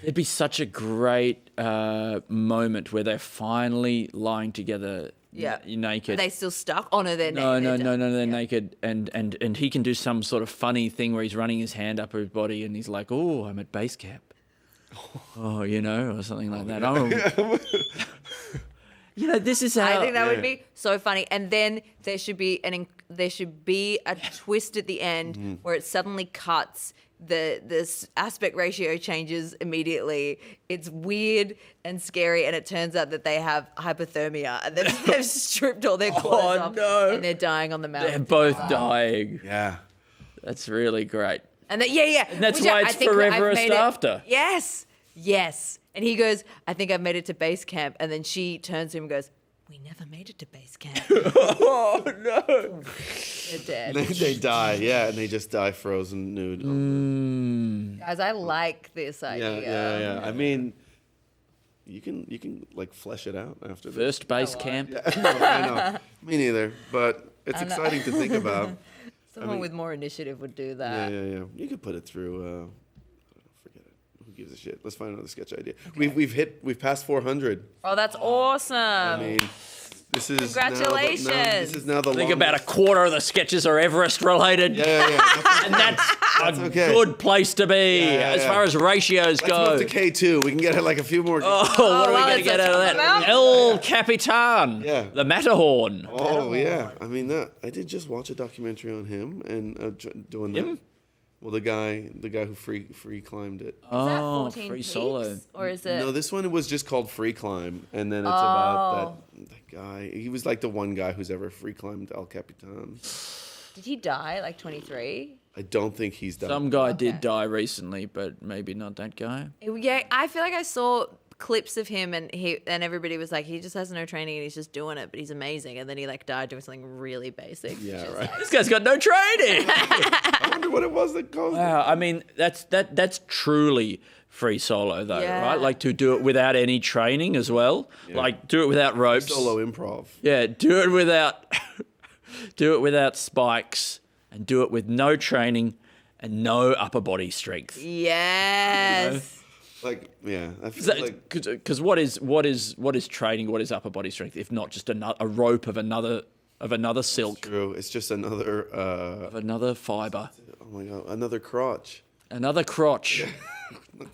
It'd be such a great moment where they're finally lying together naked. Are they still stuck? Oh no, they're No, naked. they're naked, and he can do some sort of funny thing where he's running his hand up his body, and he's like, "Oh, I'm at base camp," or something like that. This is how I think that would be so funny. And then there should be a twist at the end where it suddenly cuts. The aspect ratio changes immediately. It's weird and scary, and it turns out that they have hypothermia and they've stripped all their clothes off and they're dying on the mountain. They're both dying. Yeah, that's really great. And and that's why it's Foreverest After. Yes. And he goes, I think I've made it to base camp. And then she turns to him and goes, we never made it to base camp. Oh, no. They're dead. They die, and they just die frozen nude. Guys, I like this idea. Yeah. I mean, you can like flesh it out after this. First base camp. Yeah. I know. Me neither, but it's exciting to think about. Someone with more initiative would do that. Yeah. You could put it through. Forget it. Who gives a shit? Let's find another sketch idea. Okay. We've passed 400. Oh, that's awesome. I mean, This is Congratulations. This is now the I think longest. about a quarter of the sketches are Everest related. Yeah. And that's a okay. good place to be Yeah. as far as ratios Let's go. move to K2. We can get like a few more. Oh, what are we going to get out of that? El Capitan. Yeah. The Matterhorn. Oh yeah, I mean that. I did just watch a documentary on him and doing that. Him? Well, the guy who free climbed it. Oh, 14 free peaks? solo. Or is it? No, this one was just called Free Climb, and then it's Oh. about that guy. He was like the one guy who's ever free climbed El Capitan. Did he die like 23? I don't think he's done. Some guy did die recently, but maybe not that guy. Yeah, I feel like I saw clips of him and everybody was like, he just has no training and he's just doing it, but he's amazing. And then he like died doing something really basic. Yeah, right. This guy's got no training. I wonder what it was that caused Wow, I mean that's truly free solo though, Yeah. right? Like to do it without any training as well. Yeah. Like do it without ropes. Solo improv. Yeah, do it without spikes and do it with no training and no upper body strength. Yes. Like, yeah, I feel like Because what is training? What is upper body strength? If not just a rope of another silk. True. It's just another of another fiber. Oh my god, another crotch. Another crotch. Not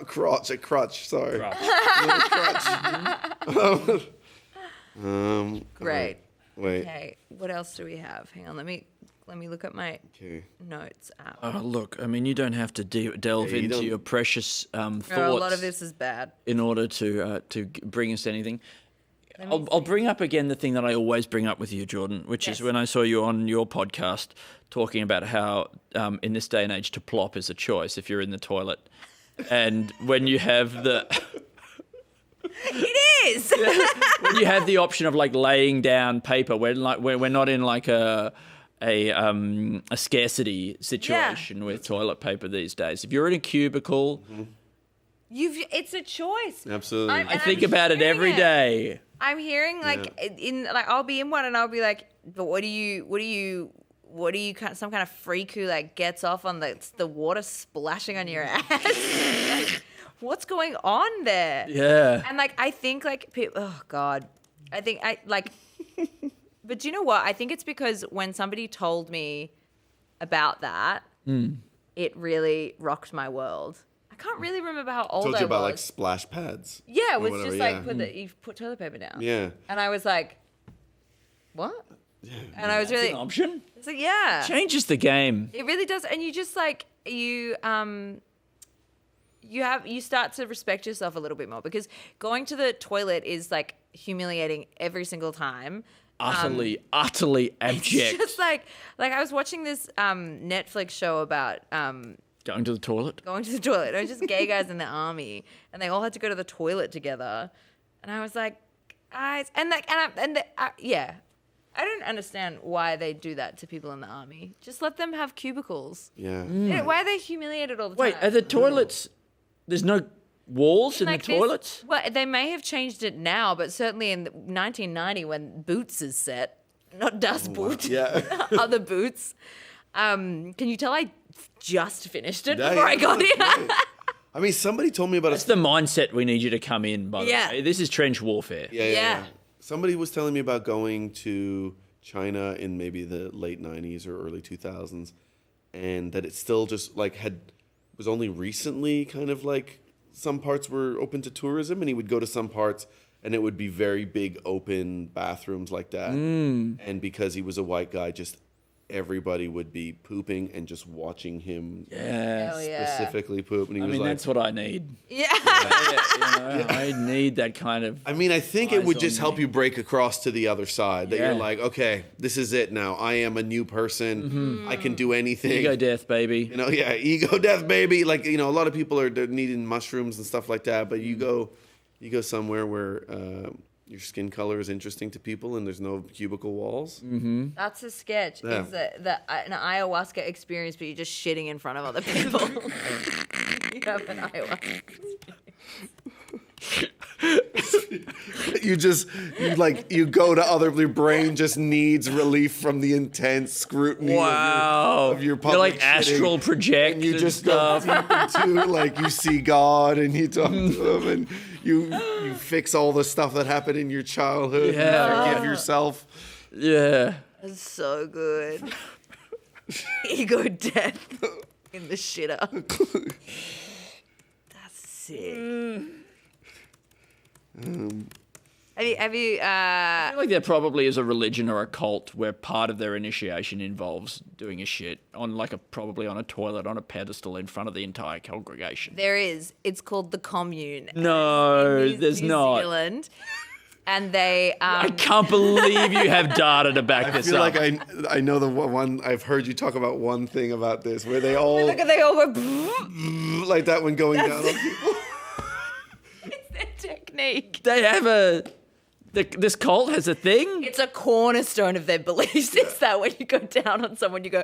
crotch, a crutch. Sorry. Crotch. Another crutch. Great. Wait. Okay. What else do we have? Hang on. Let me look at my notes app. Oh, look, I mean, you don't have to delve Yeah, you into don't- your precious thoughts. No, a lot of this is bad. In order to bring us anything. I'll bring up again the thing that I always bring up with you, Jordan, which is when I saw you on your podcast talking about how in this day and age to plop is a choice if you're in the toilet. And when you have the... It is! when you have the option of like laying down paper, we're not in like a scarcity situation with toilet paper these days. If you're in a cubicle... It's a choice. Absolutely. I think about it every day. I'm hearing like I'll be in one and I'll be like, but what do you some kind of freak who like gets off on the water splashing on your ass? Like, what's going on there? Yeah. And like I think like oh god, I think I like. But do you know what? I think it's because when somebody told me about that, it really rocked my world. I can't really remember how old Told I you was. about like splash pads. Yeah, it or was whatever, just yeah. like you put toilet paper down. Yeah. And I was like, what? And I was really an option. It's like, yeah. Changes the game. It really does. And you just like you start to respect yourself a little bit more because going to the toilet is like humiliating every single time. Utterly abject. It's just like I was watching this Netflix show about Going to the toilet. Going to the toilet. It was just gay guys in the army, and they all had to go to the toilet together. And I was like, guys, yeah. I don't understand why they do that to people in the army. Just let them have cubicles. Yeah. Why are they humiliated all the Wait, time? are the toilets? There's no walls in Like the toilets. Well, they may have changed it now, but certainly in 1990 when Boots is set, not Das Boot, other Boots. Can you tell I just finished it before I got here? I mean, somebody told me about That's the mindset we need you to come in, by the Yeah. way. This is trench warfare. Yeah. Somebody was telling me about going to China in maybe the late 90s or early 2000s, and that it still just like was only recently kind of like some parts were open to tourism, and he would go to some parts and it would be very big open bathrooms like that. And because he was a white guy, just everybody would be pooping and just watching him specifically poop. And he was like, that's what I need. Yeah. I need that kind of... I mean, I think it eyes would on just help me. you break across to the other side. That Yeah. you're like, okay, this is it now. I am a new person. I can do anything. Ego death, baby. Ego death, baby. Like, a lot of people they're needing mushrooms and stuff like that. But you go somewhere where your skin color is interesting to people and there's no cubicle walls. Mm-hmm. That's a sketch. Yeah. Is an ayahuasca experience, but you're just shitting in front of other people. You have an ayahuasca. you go to your brain just needs relief from the intense scrutiny of your public You're like shitting. astral project and you and just stuff. go deep into like you see God and you talk to him and you fix all the stuff that happened in your childhood. Yeah. You forgive yourself. Yeah. That's so good. Ego death in the shitter. That's sick. Have you I feel like there probably is a religion or a cult where part of their initiation involves doing a shit on probably on a toilet on a pedestal in front of the entire congregation. There is. It's called the Commune. No, in there's New not. Zealand. And they. I can't believe you have data to back this I feel up. like I know the one. I've heard you talk about one thing about this where they all They all go like that when going down on people. It's their technique. They have this cult has a thing? It's a cornerstone of their beliefs. It's that when you go down on someone, you go.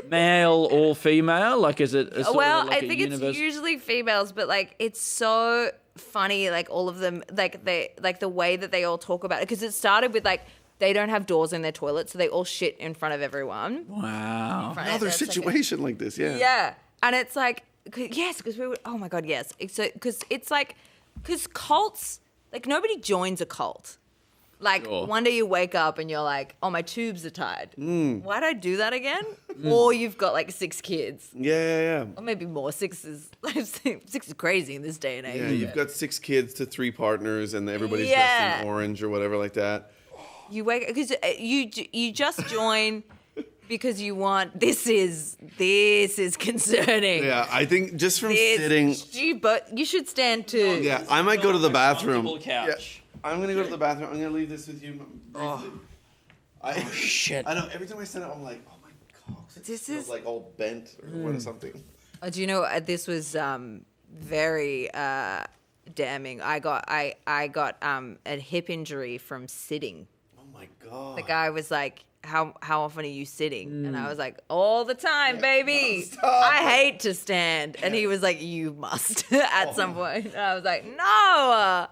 Male or female? Like, is it? Well, I think it's usually females, but like it's so funny. Like all of them, like the way that they all talk about it, because it started with like they don't have doors in their toilets, so they all shit in front of everyone. Wow. Another situation like this, yeah. Yeah, and it's like yes, because we would. Oh my god, yes. Because it's like because cults. Like, nobody joins a cult. Like, one day you wake up and you're like, oh, my tubes are tied. Why'd I do that again? Or you've got, like, 6 kids. Yeah. Or maybe more. 6 is crazy in this day and age. Yeah, you've got 6 kids to 3 partners and everybody's dressed in orange or whatever like that. You wake because you just join because you want, this is concerning. Yeah, I think just from sitting... But you should stand too. Yeah, I might go to the bathroom. Couch. Yeah, I'm going to go to the bathroom. I'm going to leave this with you briefly. Oh, shit. I know, every time I stand up, I'm like, oh my God. This feels like all bent or something. Do you know, this was very damning. I got a hip injury from sitting. Oh my God. The guy was like, how often are you sitting? And I was like, all the time, baby. I hate to stand. And he was like, you must at some point. And I was like, no.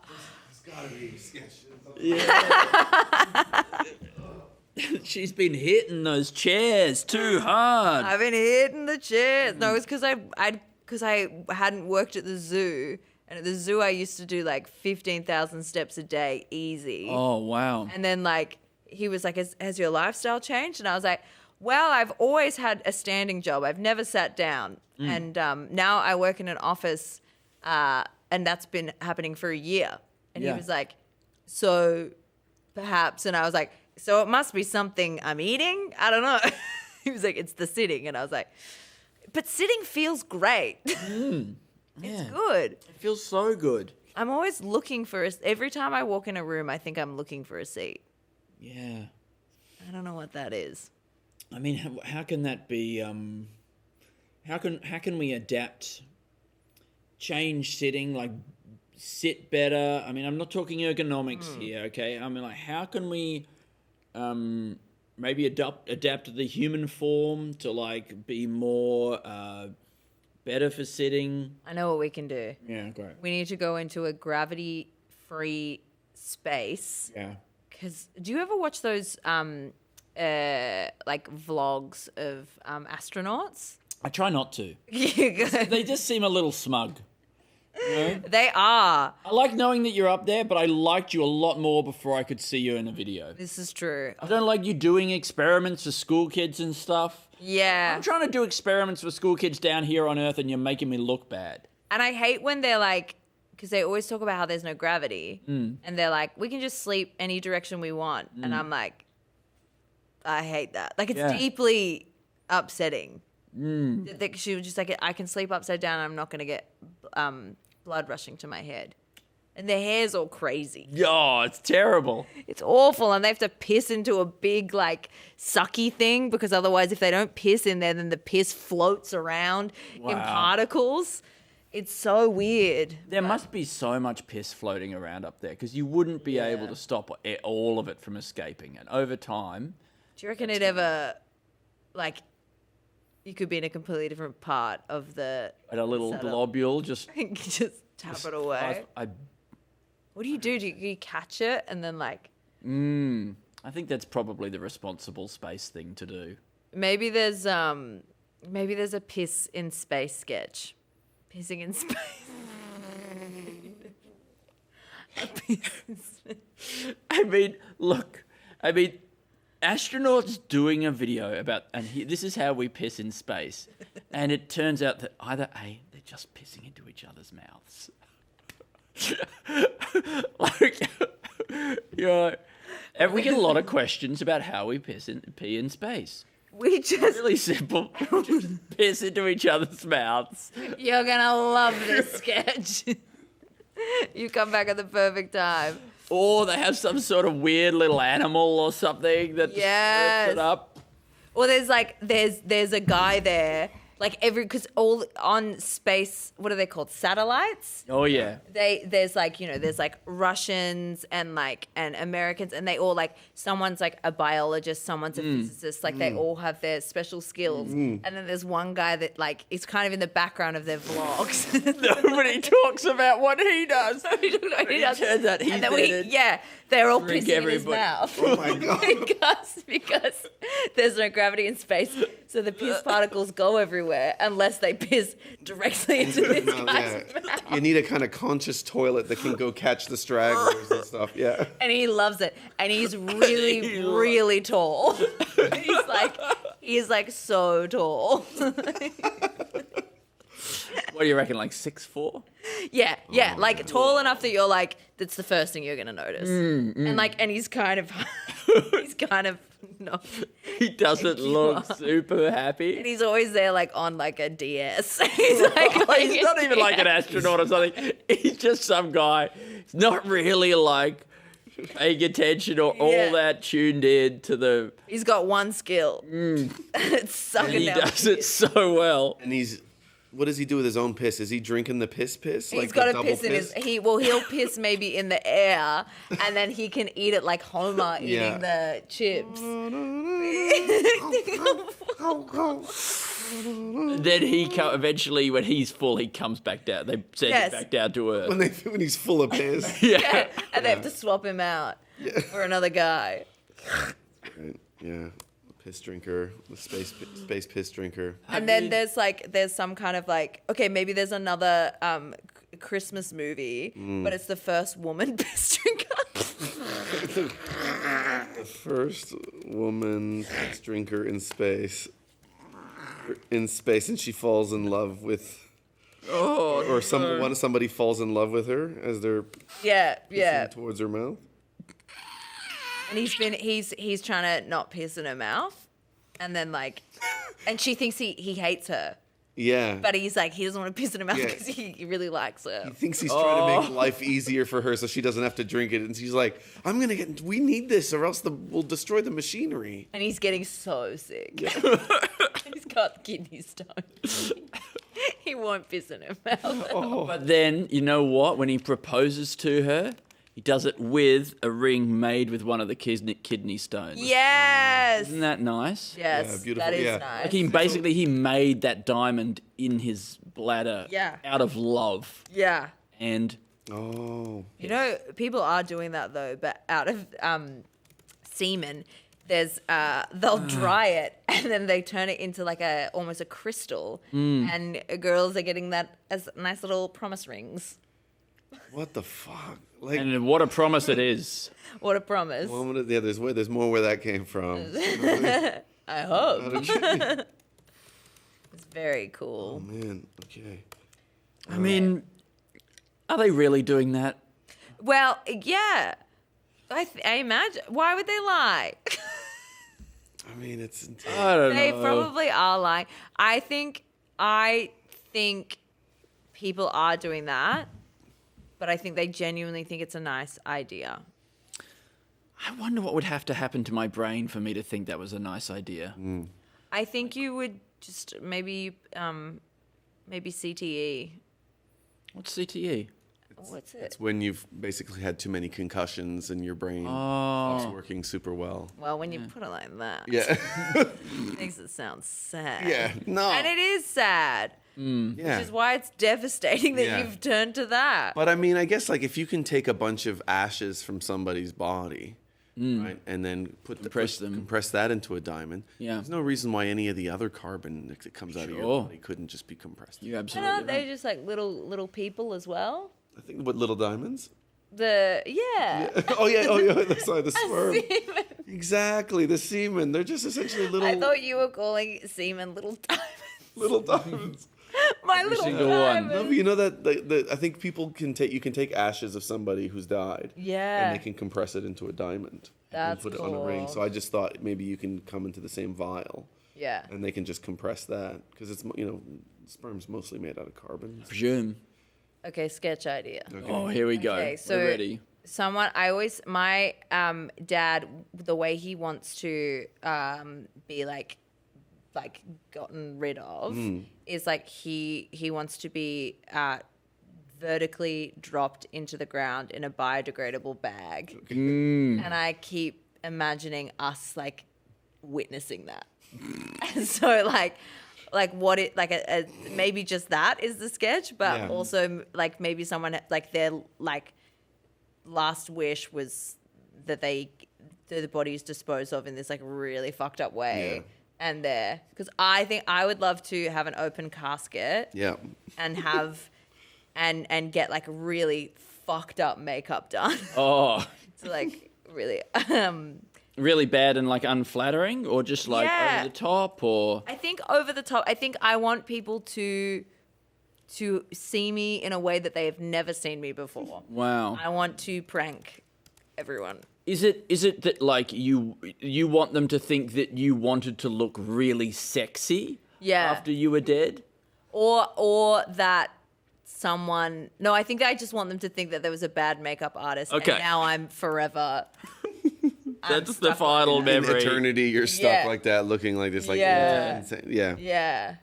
There's gotta be a sketch. Yeah. She's been hitting those chairs too hard. I've been hitting the chairs. No, it's because I hadn't worked at the zoo. And at the zoo, I used to do like 15,000 steps a day, easy. Oh, wow. And then like, he was like, has your lifestyle changed? And I was like, well, I've always had a standing job. I've never sat down. And now I work in an office and that's been happening for a year. And he was like, so perhaps. And I was like, so it must be something I'm eating? I don't know. He was like, it's the sitting. And I was like, but sitting feels great. It's good. It feels so good. I'm always looking for every time I walk in a room, I think I'm looking for a seat. Yeah. I don't know what that is. I mean, how can that be? How can we adapt, change sitting, like sit better? I mean, I'm not talking ergonomics here, okay? I mean, like, how can we maybe adapt the human form to like be more better for sitting? I know what we can do. Yeah, great. We need to go into a gravity-free space. Yeah. Because do you ever watch those like vlogs of astronauts? I try not to. They just seem a little smug. You know? They are. I like knowing that you're up there, but I liked you a lot more before I could see you in a video. This is true. I don't like you doing experiments for school kids and stuff. Yeah. I'm trying to do experiments for school kids down here on Earth and you're making me look bad. And I hate when they're like, because they always talk about how there's no gravity. And they're like, we can just sleep any direction we want. And I'm like, I hate that. Like, it's deeply upsetting. She was just like, I can sleep upside down. I'm not going to get blood rushing to my head. And their hair's all crazy. Oh, it's terrible. It's awful. And they have to piss into a big, like, sucky thing because otherwise if they don't piss in there, then the piss floats around in particles. It's so weird. There must be so much piss floating around up there because you wouldn't be able to stop all of it from escaping. And over time... Do you reckon it ever, like, you could be in a completely different part of the... At a little globule, just tap it away? What do you do? Do you catch it and then, like... I think that's probably the responsible space thing to do. Maybe there's a piss in space sketch. Pissing in space. I mean, look. I mean, astronauts doing a video about, this is how we piss in space, and it turns out that either A, they're just pissing into each other's mouths. Like, you know, and we get a lot of questions about how we pee in space. We just really simple. Just piss into each other's mouths. You're gonna love this sketch. You come back at the perfect time. Or they have some sort of weird little animal or something that Yes. stirs it up. Or there's a guy there, like because all on space, what are they called? Satellites? Oh yeah. There's Russians and Americans, and they all someone's like a biologist, someone's a physicist, they all have their special skills. And then there's one guy that is kind of in the background of their vlogs. Nobody talks about what he does. Nobody talks about what he does. Turns out he's they're all drink pissing in his everybody. mouth. Oh my God. because there's no gravity in space, so the piss particles go everywhere unless they piss directly into this guy's mouth. You need a kind of conscious toilet that can go catch the stragglers and stuff. Yeah. And he loves it. And he's really, really tall. He's so tall. What do you reckon, like 6'4"? Yeah, tall enough that you're that's the first thing you're gonna notice. And he's kind of not. He doesn't look super happy. And he's always there on a DS. He's He's not even like an astronaut or something. He's just some guy. He's not really paying attention or all that tuned in to the. He's got one skill. It's sucking And he down does the it piss. so well. And what does he do with his own piss? Is he drinking the piss? He's got to piss in his. He'll piss maybe in the air, and then he can eat it like Homer eating the chips. Then he eventually, when he's full, he comes back down. They send him back down to earth. When he's full of piss. Yeah, and they have to swap him out for another guy. Right. Yeah. Piss drinker, the space piss drinker. And then there's some kind of okay, maybe there's another Christmas movie, but it's the first woman piss drinker. The first woman piss drinker in space. And she falls in love with. Somebody falls in love with her as they're pissing towards her mouth. And he's trying to not piss in her mouth, and then and she thinks he hates her. Yeah. But he doesn't want to piss in her mouth because he really likes her. He thinks he's trying to make life easier for her so she doesn't have to drink it. And she's like, we need this or else we'll destroy the machinery. And he's getting so sick. He's got kidney stones. He won't piss in her mouth. But then, you know what? When he proposes to her, he does it with a ring made with one of the kidney stones. Yes. Isn't that nice? Yes, yeah, beautiful. That is nice. He made that diamond in his bladder out of love. Yeah. And you know, people are doing that though, but out of semen, there's they'll dry it and then they turn it into almost a crystal, and girls are getting that as nice little promise rings. What the fuck? And what a promise it is. What a promise. Well, there's more where that came from. I hope. It's very cool. Oh man. Okay. I mean, are they really doing that? Well, yeah. I imagine. Why would they lie? I mean, I don't know. They probably are lying. I think people are doing that, but I think they genuinely think it's a nice idea. I wonder what would have to happen to my brain for me to think that was a nice idea. I think you would just maybe CTE. What's CTE? What's it? It's when you've basically had too many concussions and your brain stops working super well. Well, when you put it like that, it makes it sound sad. Yeah, no. And it is sad. Yeah. Which is why it's devastating that you've turned to that. But I mean, I guess if you can take a bunch of ashes from somebody's body, right, and then compress that into a diamond, there's no reason why any of the other carbon that comes out of your body couldn't just be compressed. You And aren't they just little people as well? I think what little diamonds? Oh yeah. Sorry, the sperm. Exactly, the semen. They're just essentially little. I thought you were calling semen little diamonds. Little diamonds. My little diamonds. No, but you know that I think people can take. You can take ashes of somebody who's died. Yeah. And they can compress it into a diamond. That's and put it on a ring. So I just thought maybe you can come into the same vial. Yeah. And they can just compress that because it's sperm's mostly made out of carbon. Presume. Okay, sketch idea. Okay. Oh, here we go. Okay, so we're ready. My dad, the way he wants to be like gotten rid of is like he wants to be vertically dropped into the ground in a biodegradable bag. And I keep imagining us like witnessing that. And so what it maybe just that is the sketch, but also like maybe someone like their like last wish was that the body is disposed of in this like really fucked up way. And because I think I would love to have an open casket. Yeah. And have and get like really fucked up makeup done. Oh. To like really really bad and like unflattering, or just like over the top, or I think over the top. I think I want people to see me in a way that they have never seen me before. Wow. I want to prank everyone. Is it that like you want them to think that you wanted to look really sexy after you were dead? Or that someone I think I just want them to think that there was a bad makeup artist and now I'm forever That's the final memory. In eternity, you're stuck like that, looking like this, like insane. Yeah.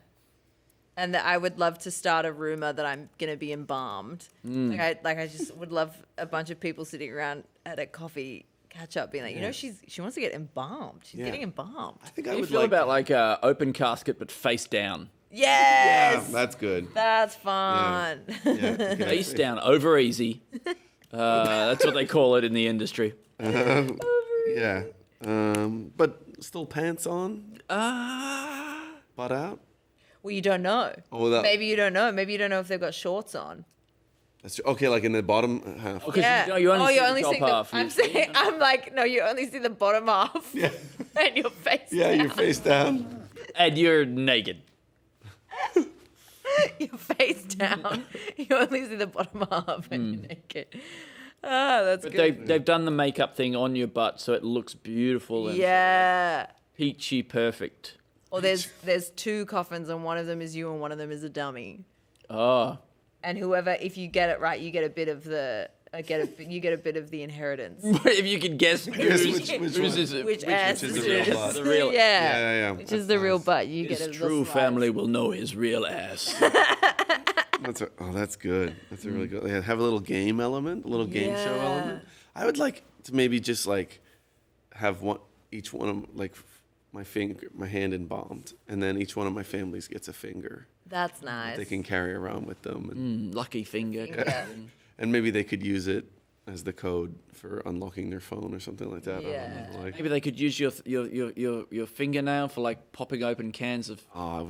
And that I would love to start a rumor that I'm gonna be embalmed. I just would love a bunch of people sitting around at a coffee catch up, being like, she wants to get embalmed. She's getting embalmed. I think I would feel about like a open casket but face down. Yes. Yeah, that's good. That's fun. Face down, over easy. That's what they call it in the industry. Yeah. But still pants on? Butt out? Well, you don't know. Maybe you don't know. Maybe you don't know if they've got shorts on. That's okay, like in the bottom half. You only see the top half. I'm like, no, you only see the bottom half. Yeah. And your face down. Yeah, your face down. And you're naked. Your face down. You only see the bottom half and you're naked. Ah, that's but good. They've done the makeup thing on your butt so it looks beautiful and peachy perfect. Or there's two coffins and one of them is you and one of them is a dummy. Oh. And whoever, if you get it right, you get a bit of the inheritance. If you can guess which ass is the real blood. Yeah. Which is the real butt. You his get a true family will know his real ass. That's good. That's a really good. Yeah, have a little game element, a little game show element. I would like to maybe just like have each one of like my hand embalmed, and then each one of my families gets a finger. That's nice. They can carry around with them. And, lucky finger. And maybe they could use it as the code for unlocking their phone or something like that. Yeah. I don't know, like, Maybe they could use your fingernail for like popping open cans of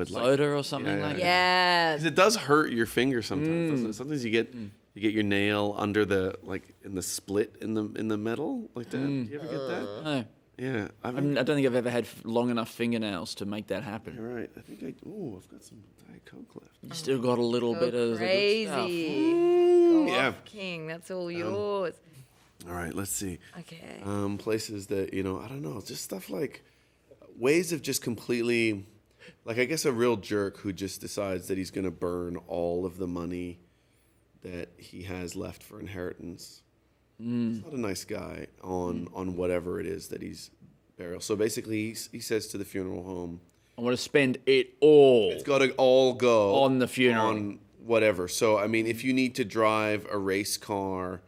soda or something like that. Yeah. Because it does hurt your finger sometimes. Doesn't it? Sometimes you get your nail under the in the split in the metal like that. Do you ever get that? No. Yeah. I don't think I've ever had long enough fingernails to make that happen. You're right. I think I've got some Diet Coke left. You still got a little bit of crazy. the good stuff. Go off, King. That's all yours. All right, let's see. Okay. Places that, I don't know, just stuff like ways of just completely, like I guess a real jerk who just decides that he's going to burn all of the money that he has left for inheritance. He's not a nice guy on whatever it is that he's burial. So basically, he says to the funeral home, I want to spend it all. It's got to all go on the funeral. On whatever. So, I mean, if you need to drive a race car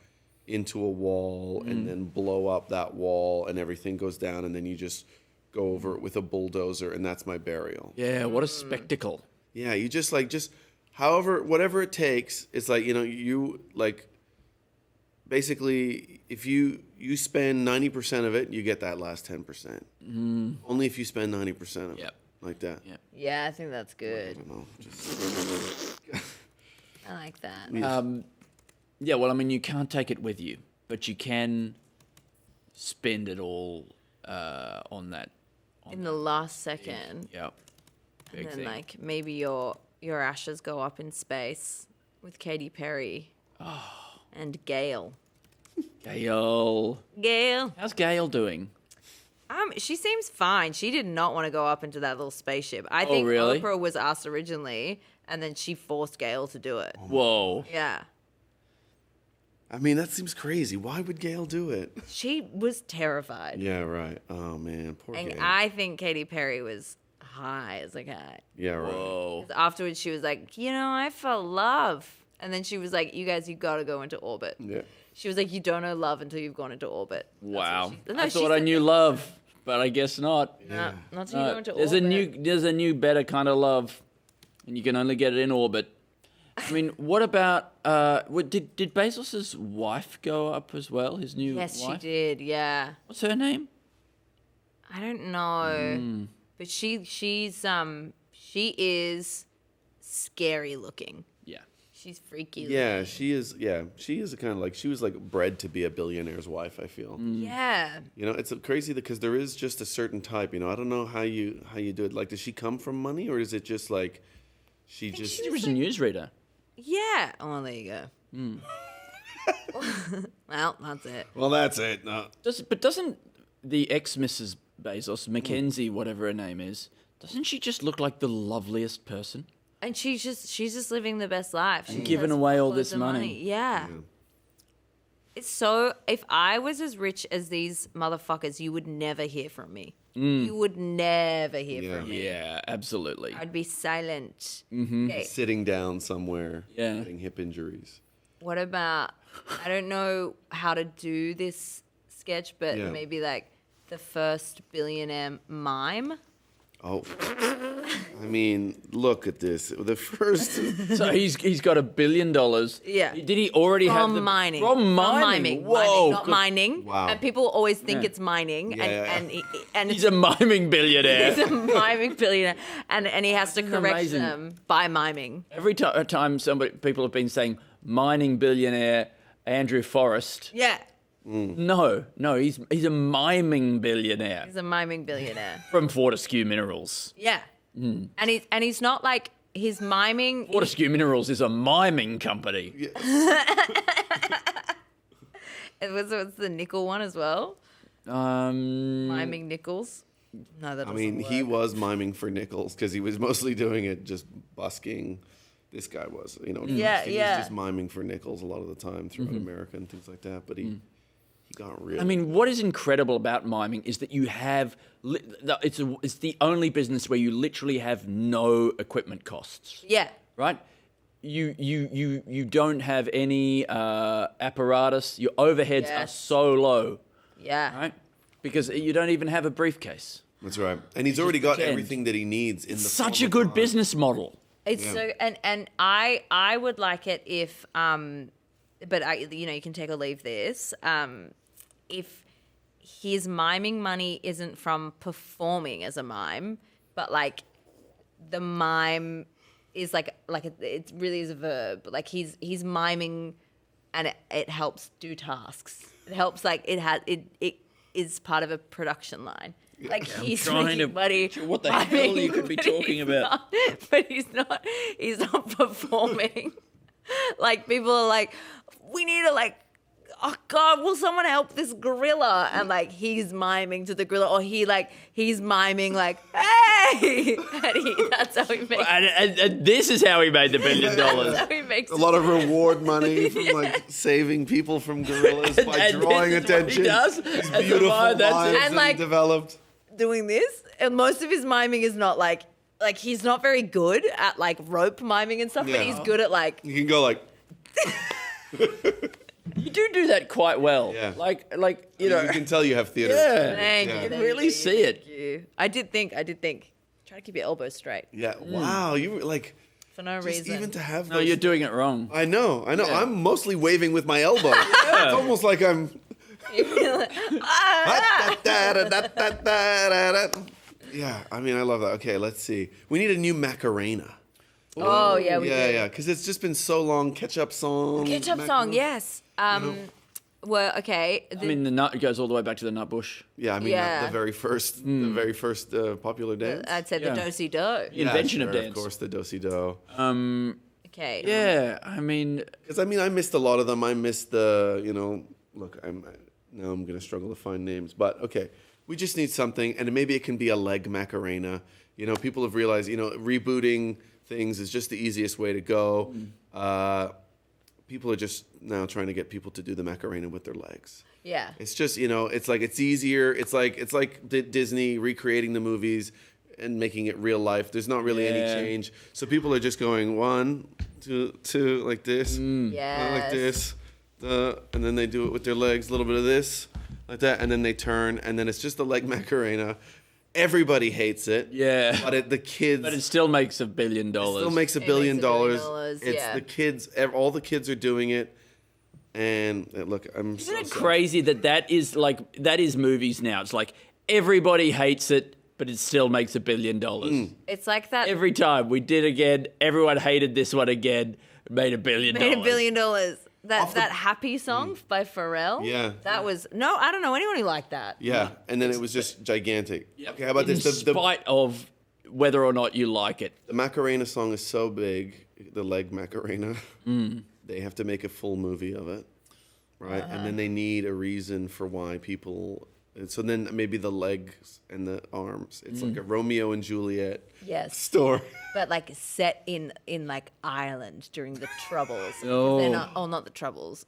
into a wall and then blow up that wall and everything goes down and then you just go over it with a bulldozer and that's my burial. Yeah, what a spectacle. Yeah, you just whatever it takes, it's like, you like, basically, if you spend 90% of it, you get that last 10%. Only if you spend 90% of it. Like that. Yeah, I think that's good. I don't know. I like that. Yeah, well, I mean, you can't take it with you, but you can spend it all on that. In the last second. Yeah. And then, like, maybe your ashes go up in space with Katy Perry. And Gail. Gail. How's Gail doing? She seems fine. She did not want to go up into that little spaceship. I think really? Oprah was asked originally, and then she forced Gail to do it. Whoa. Yeah. I mean, that seems crazy. Why would Gail do it? She was terrified. Yeah, right. Oh, man. Poor And Gail. I think Katy Perry was high as a cat. Yeah, right. Whoa. Afterwards, she was like, I felt love. And then she was like, you guys, you got to go into orbit. Yeah. She was like, you don't know love until you've gone into orbit. Wow. No, I she thought I said knew love, but I guess not. No, not till you go into There's orbit. there's a new, better kind of love, and you can only get it in orbit. I mean, what about did Bezos's wife go up as well? His new Yes, wife? she did. Yeah. What's her name? I don't know, but she is scary looking. Yeah. She's freaky. Yeah, looking. she is. Yeah, she is kind of like, she was like bred to be a billionaire's wife, I feel. Yeah. You know, it's crazy because there is just a certain type, you know. I don't know how you do it. Like, does she come from money, or is it just like she was a newsreader? Yeah. Oh, there you go. Well, that's it. Well, that's it. No. Doesn't the ex-Mrs. Bezos, Mackenzie, whatever her name is, doesn't she just look like the loveliest person? And she's just living the best life. And She giving has away all loads this of money. Yeah. It's so, if I was as rich as these motherfuckers, you would never hear from me. You would never hear from me. Yeah, absolutely. I'd be silent. Mm-hmm. Okay. Sitting down somewhere, Yeah. getting hip injuries. What about, I don't know how to do this sketch, but Yeah. maybe like the first billionaire mime. Oh, I mean, look at this. The first. So he's got $1 billion. Yeah. Did he already have From the mining. From mining? Whoa. Mining, not mining. Wow. And people always think Yeah. it's mining. Yeah, And He's a miming billionaire. he's a miming billionaire. And he has to That's correct amazing. them by miming. Every time people have been saying mining billionaire Andrew Forrest. Yeah. No, he's a miming billionaire He's a miming billionaire. from Fortescue Minerals. Yeah. And he's not like, he's miming. Fortescue Minerals is a miming company. What's the nickel one as well? Miming nickels. No, that I doesn't mean, work. he was miming for nickels because he was mostly doing it just busking. This guy was, you know. Yeah, he yeah. was just miming for nickels a lot of the time throughout America and things like that. But he got real. I mean, what is incredible about miming is that you have it's the only business where you literally have no equipment costs. Yeah. Right? You don't have any apparatus. Your overheads are Yes. so low. Yeah. Right? Because you don't even have a briefcase. That's right. And he's already got pretend. everything that he needs in the Such form a of good mime. business model. It's Yeah. so, and I would like it if but you can take or leave this. If his miming money isn't from performing as a mime, but like the mime is like it really is a verb. Like he's miming, and it helps do tasks. It helps it is part of a production line. Like he's trying making to money. picture what the hell you could be but talking he's about. but he's not performing. Like people are like, we need to oh God, will someone help this gorilla? And like he's miming to the gorilla, or he's miming like, hey, and that's how he makes. And this is how he made the $1 billion. That's how he makes A lot of reward money from like saving people from gorillas by And drawing this is what he attention. does. These As a beautiful mime, that's it. mimes And, that like- he developed. doing this, and most of his miming is not like he's not very good at like rope miming and stuff, Yeah. but he's good at like. You can go like. You do that quite well. Yeah. Like you know. You can tell you have theater. Yeah. Thank Yeah. you. You thank really you, see it. thank you. I did think. Try to keep your elbows straight Yeah. Wow. You were like. for no Just reason. even to have. No, those- you're doing it wrong. I know. Yeah. I'm mostly waving with my elbow. It's almost like I'm. Yeah, I mean, I love that. Okay, let's see. We need a new Macarena. Oh, yeah, we yeah, did. yeah, because it's just been so long. Ketchup song. Ketchup song, yes. Well, okay. I mean, the nut goes all the way back to the nut bush. Yeah, I mean Yeah. the very first popular dance. I'd say the do-si do. The invention of dance. Of course, the do-si do. Okay. Yeah, I mean, because I missed a lot of them. I missed the look. Now I'm gonna struggle to find names, but okay. We just need something, and maybe it can be a leg Macarena. People have realized rebooting things is just the easiest way to go. People are just now trying to get people to do the Macarena with their legs. Yeah. It's just, it's like it's easier. It's like Disney recreating the movies and making it real life. There's not really any change. So people are just going 1, 2, like this, like this, and then they do it with their legs, a little bit of this, like that, and then they turn, and then it's just the leg Macarena. Everybody hates it. Yeah. But it still makes $1 billion. It still makes $1 billion. It's the kids. All the kids are doing it. And look, Isn't it crazy that is movies now? It's like everybody hates it, but it still makes $1 billion. It's like that. Every time we did again, everyone hated this one again, made $1 billion. Made $1 billion. That happy song by Pharrell. Yeah. That was I don't know anyone who liked that. Yeah, and then it was just gigantic. Okay, how about In this? spite of whether or not you like it. The Macarena song is so big, the leg Macarena. They have to make a full movie of it, right? And then they need a reason for why people. And so then maybe the legs and the arms. It's like a Romeo and Juliet story. But like set in like Ireland during the Troubles. Oh. Not the Troubles.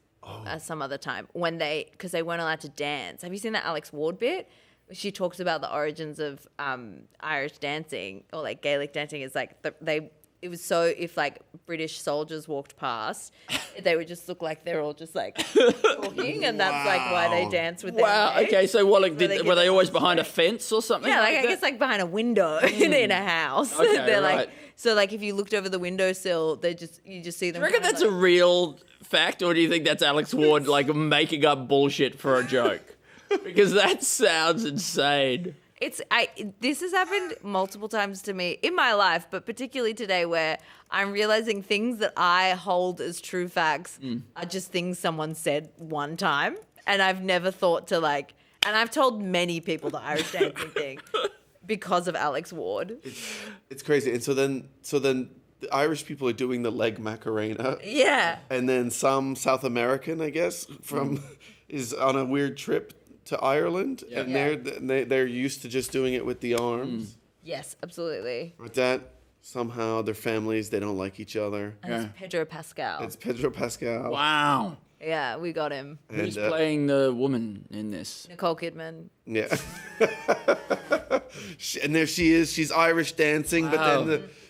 Some other time because they weren't allowed to dance. Have you seen that Alex Ward bit? She talks about the origins of Irish dancing or like Gaelic dancing. Is like it was so if like British soldiers walked past, they would just look like they're all just like talking, and that's like why they dance with their legs. Okay, so were they always behind a fence or something? Yeah, like I that? guess like behind a window in a house. Okay, They're right. like so like if you looked over the windowsill, you just see them. Do you reckon that's a real fact, or do you think that's Alex Ward like making up bullshit for a joke? Because that sounds insane. This has happened multiple times to me in my life, but particularly today where I'm realizing things that I hold as true facts are just things someone said one time. And I've never thought to and I've told many people the Irish dancing thing because of Alex Ward. It's crazy. And so then the Irish people are doing the leg Macarena. Yeah. And then some South American, I guess, is on a weird trip to Ireland, and they're used to just doing it with the arms. Yes, absolutely. But that somehow their families, they don't like each other. And it's Pedro Pascal. It's Pedro Pascal. Wow. Yeah, we got him. Who's playing the woman in this? Nicole Kidman. Yeah. And there she is. She's Irish dancing,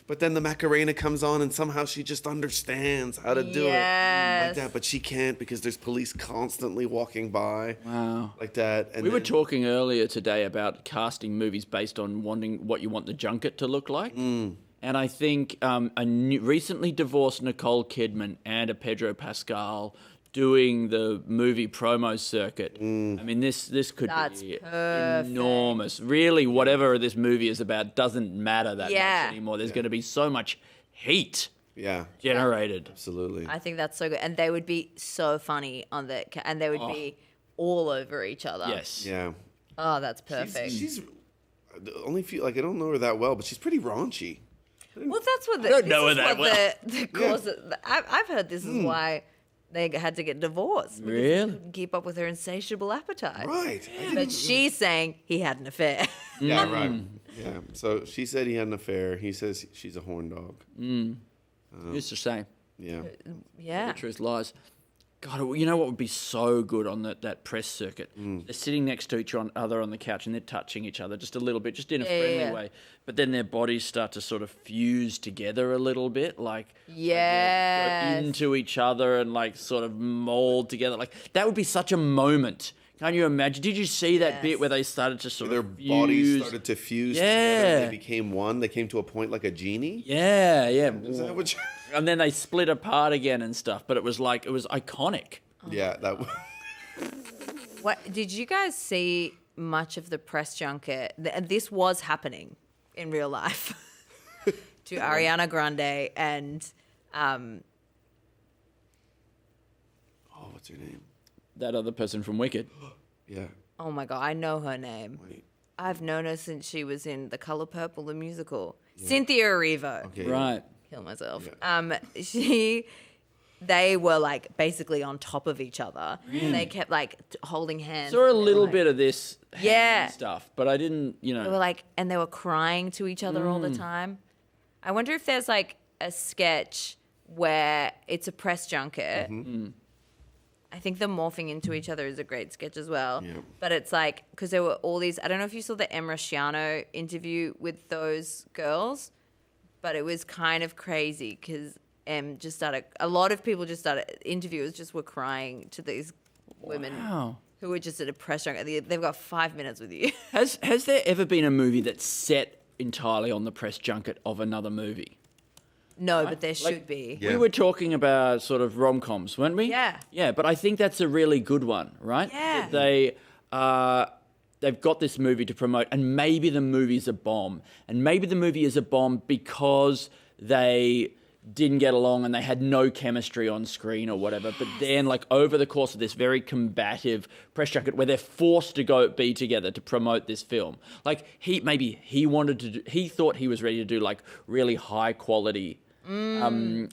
but then the Macarena comes on, and somehow she just understands how to do it like that. But she can't because there's police constantly walking by. Wow. Like that. And we were talking earlier today about casting movies based on wanting what you want the junket to look like. And I think a recently divorced Nicole Kidman and a Pedro Pascal doing the movie promo circuit. I mean, this could be enormous. Really, whatever this movie is about doesn't matter that much anymore. There's going to be so much heat generated. Absolutely. I think that's so good. And they would be so funny on and they would be all over each other. Yes. Yeah. Oh, that's perfect. She's the only I don't know her that well, but she's pretty raunchy. Well, that's what I don't know her that well. The cause I've heard this is why they had to get divorced. Because Really? he couldn't keep up with her insatiable appetite. Right. But she's saying he had an affair. Yeah, right. Yeah. So she said he had an affair. He says she's a horn dog. Used to say. Yeah. Yeah. The truth lies. God, you know what would be so good on that press circuit? They're sitting next to each other on the couch and they're touching each other just a little bit, just in a friendly way. But then their bodies start to sort of fuse together a little bit, like go into each other and like sort of mold together. Like that would be such a moment. Can't you imagine? Did you see that bit where they started to sort their of fuse? bodies started to fuse together. They became one. They came to a point like a genie. Yeah. Is that what And then they split apart again and stuff. But it was iconic. Yeah, that. What did you guys see much of the press junket? And this was happening in real life. to Ariana Grande and what's her name? That other person from Wicked. Yeah. oh my god, I know her name. I've known her since she was in The Color Purple, the musical. Cynthia Erivo. Okay. Right. Kill myself. They were like basically on top of each other. And they kept like holding hands. Saw a little like, bit of this Yeah. stuff, but I didn't, They were like, and they were crying to each other all the Mm. time. I wonder if there's like a sketch where it's a press junket. I think the morphing into each other is a great sketch as well. Yeah. But it's like, because there were all these, I don't know if you saw the Em Rusciano interview with those girls, but it was kind of crazy because Em just started, a lot of people just started, interviewers just were crying to these women who were just at a press junket. They've got 5 minutes with you. Has there ever been a movie that's set entirely on the press junket of another movie? No, but there should be. We were talking about sort of rom-coms, weren't we? Yeah. Yeah, but I think that's a really good one, right? Yeah. That they've got this movie to promote, and maybe the movie's a bomb. And maybe the movie is a bomb because they didn't get along and they had no chemistry on screen or whatever. But then, like, over the course of this very combative press junket where they're forced to be together to promote this film, like, he thought he was ready to do, like, really high quality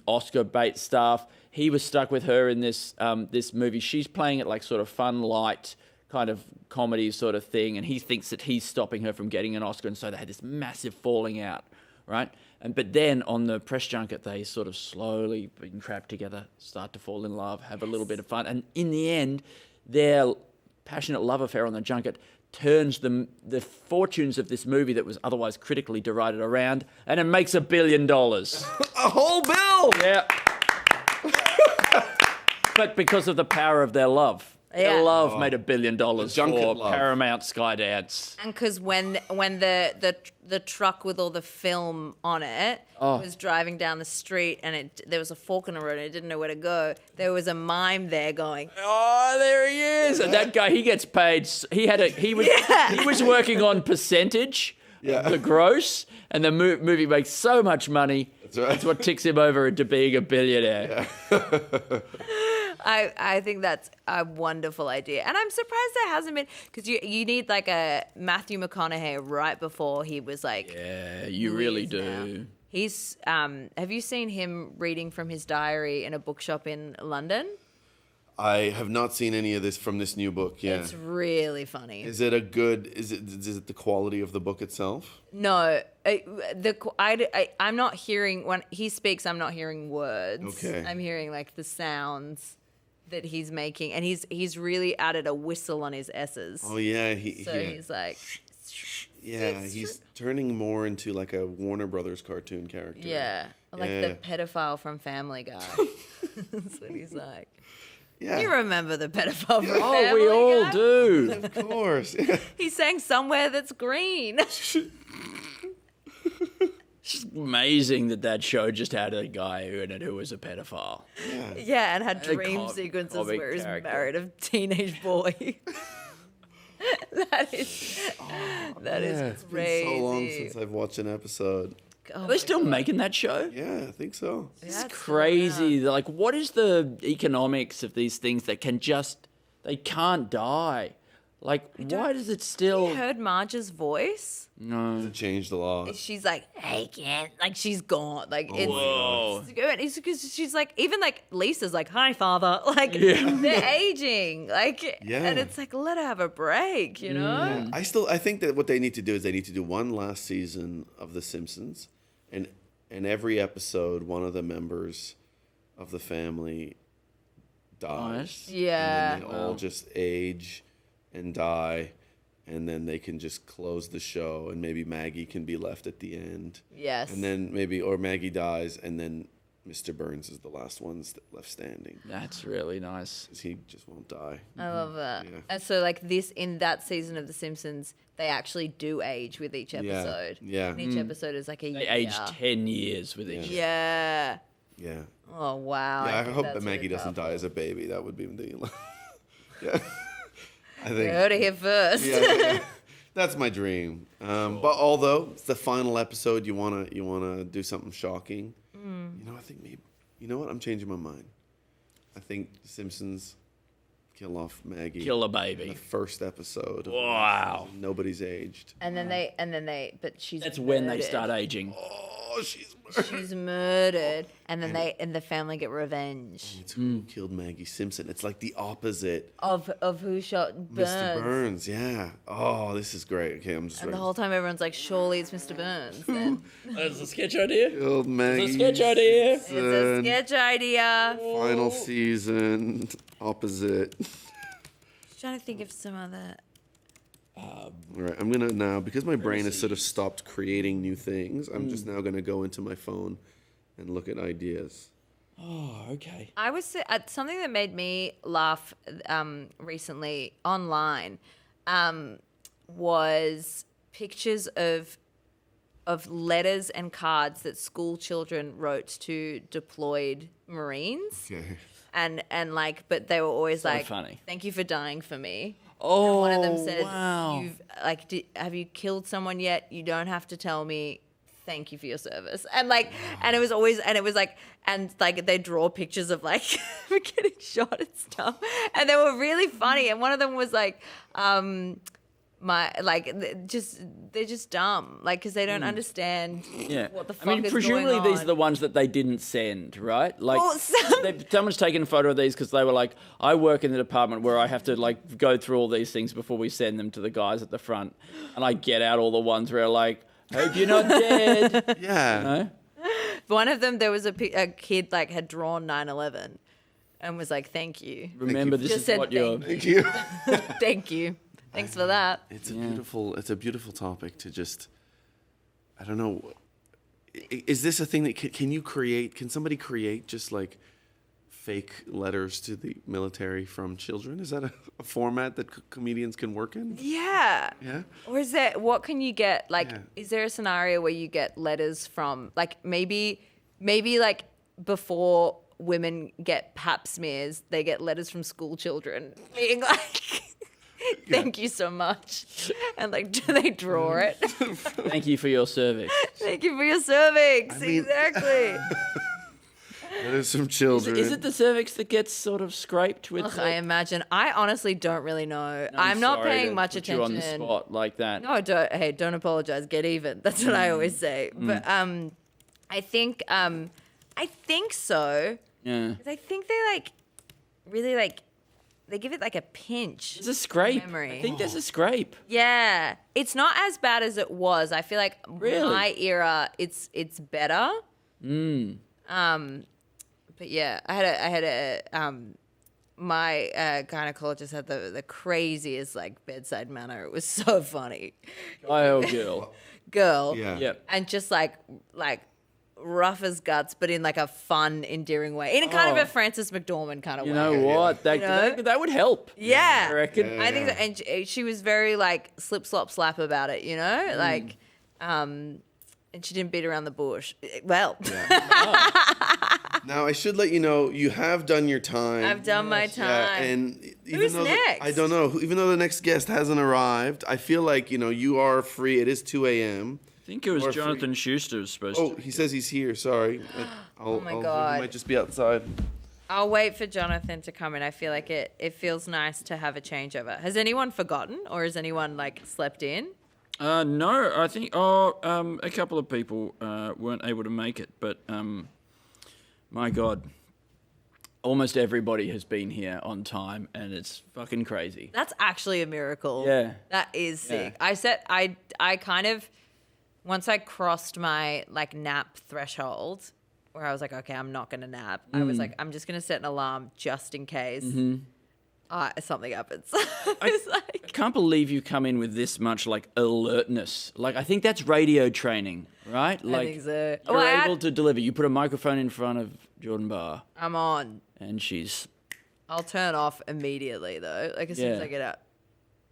Oscar bait stuff. He was stuck with her in this this movie. She's playing it like sort of fun, light kind of comedy sort of thing, and he thinks that he's stopping her from getting an Oscar, and so they had this massive falling out, right? But then on the press junket, they sort of slowly, being trapped together, start to fall in love, have a little bit of fun, and in the end, their passionate love affair on the junket turns the fortunes of this movie that was otherwise critically derided around, and it makes $1 billion. A whole bill! Yeah. But because of the power of their love. Yeah. Their love made $1 billion junket for love. Paramount Skydance. And because when the truck with all the film on it was driving down the street and there was a fork in the road and it didn't know where to go, there was a mime there going, "Oh, there he is!" And that guy, he gets paid. He was working on percentage of the gross, and the movie makes so much money. That's right. That's what ticks him over into being a billionaire. Yeah. I think that's a wonderful idea. And I'm surprised there hasn't been, because you need like a Matthew McConaughey right before he was like... Yeah, you really do. Now. He's, have you seen him reading from his diary in a bookshop in London? I have not seen any of this from this new book. Yeah, it's really funny. Is it a good? Is it the quality of the book itself? No, I'm not hearing when he speaks. I'm not hearing words. Okay, I'm hearing like the sounds that he's making, and he's really added a whistle on his S's. Oh yeah, he's like. Yeah, he's turning more into like a Warner Brothers cartoon character. Yeah, like the pedophile from Family Guy. That's what he's like. Yeah. You remember the pedophile from Family Guy? Oh, we all do. Of course. He sang Somewhere That's Green. It's amazing that show just had a guy in it who was a pedophile. Yeah, and had dream sequences where he's married a teenage boy. That is crazy. It's been so long since I've watched an episode. Are they still making that show? Yeah, I think so. It's crazy. Like, what is the economics of these things that they can't die? Like, why does it still... Have you heard Marge's voice? No. It changed a lot. She's like, hey, can't. Like, she's gone. Like, it's because she's like, even like Lisa's like, hi, father. Like, they're aging. Like, and it's like, let her have a break, you know? I think that what they need to do is they need to do one last season of The Simpsons, and every episode, one of the members of the family dies. Yeah. And then they all just age and die, and then they can just close the show, and maybe Maggie can be left at the end. Yes. And then or Maggie dies, and then Mr. Burns is the last one left standing. That's really nice. Because he just won't die. I love that. Yeah. And so, like, in that season of The Simpsons, they actually do age with each episode. Yeah. And each episode is like a year. They age 10 years with each. Yeah. Yeah. Oh, wow. Yeah, I hope that that's Maggie really doesn't powerful. die as a baby. That would be the... Yeah. I think... You heard it here first. Yeah. That's my dream. But although it's the final episode, you wanna do something shocking. You know, I think maybe. You know what? I'm changing my mind. I think Simpsons kill off Maggie. Kill a baby. In the first episode. Wow. Nobody's aged. And then they, but she's. That's murdered. when they start aging. Oh, she's murdered, and then the family get revenge. It's who killed Maggie Simpson. It's like the opposite Of who shot Burns. Mr. Burns. Yeah. Oh, this is great. Okay, I'm just And ready. the whole time everyone's like, surely it's Mr. Burns. Then. That's a sketch idea. Killed Maggie. It's a sketch idea. It's a sketch idea. Final season. Opposite. Just trying to think of some other. All right, I'm gonna now, because my brain has sort of stopped creating new things, I'm just now gonna go into my phone and look at ideas. Oh, okay. I was something that made me laugh recently online was pictures of letters and cards that school children wrote to deployed Marines. Okay. And like, but they were always So like, funny. "Thank you for dying for me." Oh, and one of them said, wow. "You've have you killed someone yet? You don't have to tell me. Thank you for your service." And like, and it was always, and it was like, and like they draw pictures of like getting shot and stuff, and they were really funny. And one of them was like, they're just dumb, like, because they don't understand what the fuck I mean, is presumably going these on. are the ones that they didn't send, right? Like, Well, someone's taken a photo of these because they were like, I work in the department where I have to like go through all these things before we send them to the guys at the front, and I get out all the ones where like, hope you're not dead. Yeah. You know? One of them, there was a kid like had drawn 9/11 and was like, "Thank you." Remember, this Just is said what you're. Thank you. Thank you. Thanks for that. It's a beautiful topic to just, I don't know. Is this a thing that can somebody create just like fake letters to the military from children? Is that a format that comedians can work in? Yeah. Yeah. Or is there, what can you get? Like, is there a scenario where you get letters from, like, maybe like before women get pap smears, they get letters from school children being like, thank you so much. And like, do they draw it? Thank you for your cervix. Thank you for your cervix. Exactly. Letters from children. Is it the cervix that gets sort of scraped with? Ugh, I imagine. I honestly don't really know. No, I'm not sorry paying to much put attention. you on the spot like that. No, don't. Hey, don't apologize. Get even. That's what I always say. But I think so. Yeah. 'Cause I think they like really like they give it like a pinch. It's a scrape. Memory. I think there's a scrape. Yeah, it's not as bad as it was. I feel like my era, it's better. But yeah, I had a my gynecologist had the craziest like bedside manner. It was so funny. Guy or girl? Girl. Yeah. Yep. And just like rough as guts, but in like a fun, endearing way. In a kind of a Frances McDormand kind of You way. know what? That, You know? that would help. Yeah. I reckon. I think so. And she was very like slip, slop, slap about it, you know? Like, and she didn't beat around the bush. Well. Now, I should let you know, you have done your time. I've done my time. Yeah, and even Who's though next? I don't know. Even though the next guest hasn't arrived, I feel like, you are free. It is 2 a.m. I think it was Jonathan Schuster was supposed to. Oh, he says he's here. Sorry. Oh my God. He might just be outside. I'll wait for Jonathan to come in. I feel like it feels nice to have a changeover. Has anyone forgotten, or has anyone like slept in? No, I think a couple of people weren't able to make it, but my God, almost everybody has been here on time, and it's fucking crazy. That's actually a miracle. Yeah. That is sick. Yeah. I kind of, once I crossed my like nap threshold, where I was like, okay, I'm not going to nap. I was like, I'm just going to set an alarm just in case something happens. I can't believe you come in with this much like alertness. Like, I think that's radio training, right? Like, think so. You're Well, able to deliver. You put a microphone in front of Jordan Barr, I'm on. and she's. I'll turn off immediately though. Like as soon as Yeah. I get out.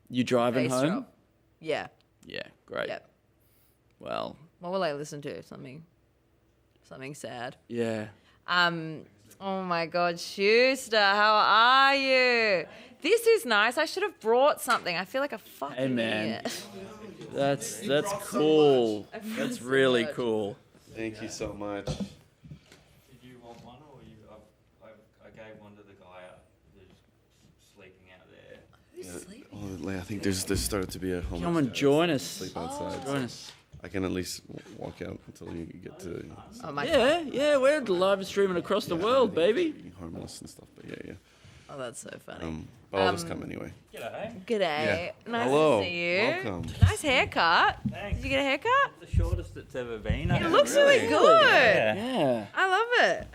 You driving Face home? drop. Yeah. Yeah, great. Yep. Well, What will I listen to? Something sad. yeah. Oh my God, Schuster, how are you? This is nice. I should have brought something. I feel like a fucking Hey, man. idiot. That's cool. That's really cool. Thank you so much. Did you want one, or I gave one to the guy who's sleeping out there. I think there's started to be a homeless Come and guy join us. sleep outside. Join us. I can at least walk out until you get to. Oh my Yeah, we're live streaming across the world, baby. Being harmless and stuff, but yeah. Oh, that's so funny. But I'll just come anyway. G'day. Yeah. Nice Hello. to see you. Welcome. Nice haircut. Thanks. Did you get a haircut? The shortest it's ever been. It looks really good. Yeah. I love it.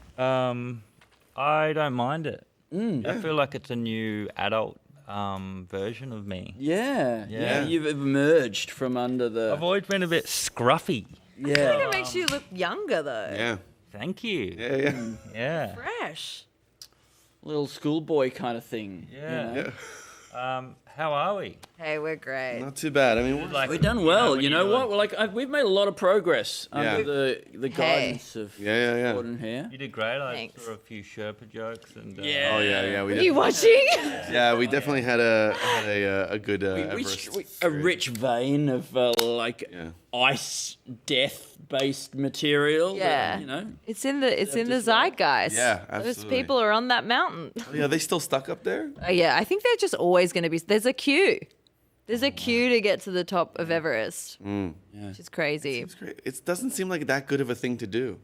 I don't mind it. I feel like it's a new adult version of me. Yeah. You've emerged from under the. I've always been a bit scruffy. I feel like it makes you look younger though. Yeah. Thank you. Yeah. Fresh. Little schoolboy kind of thing. Yeah. You know? How are we? Hey, we're great. Not too bad. I mean, We've done well. You know what? We're we've made a lot of progress under the guidance of Gordon here. You did great. I Thanks. saw a few Sherpa jokes and. Oh yeah. Are you watching? Yeah, we definitely had a good. Everest a rich vein of ice death based material. Yeah. You know. It's in the zeitgeist. Yeah, Those absolutely. people are on that mountain. Yeah, are they still stuck up there? Yeah, I think they're just always going to be. There's a queue. There's a queue to get to the top of Everest, which is crazy. It's great. It doesn't seem like that good of a thing to do.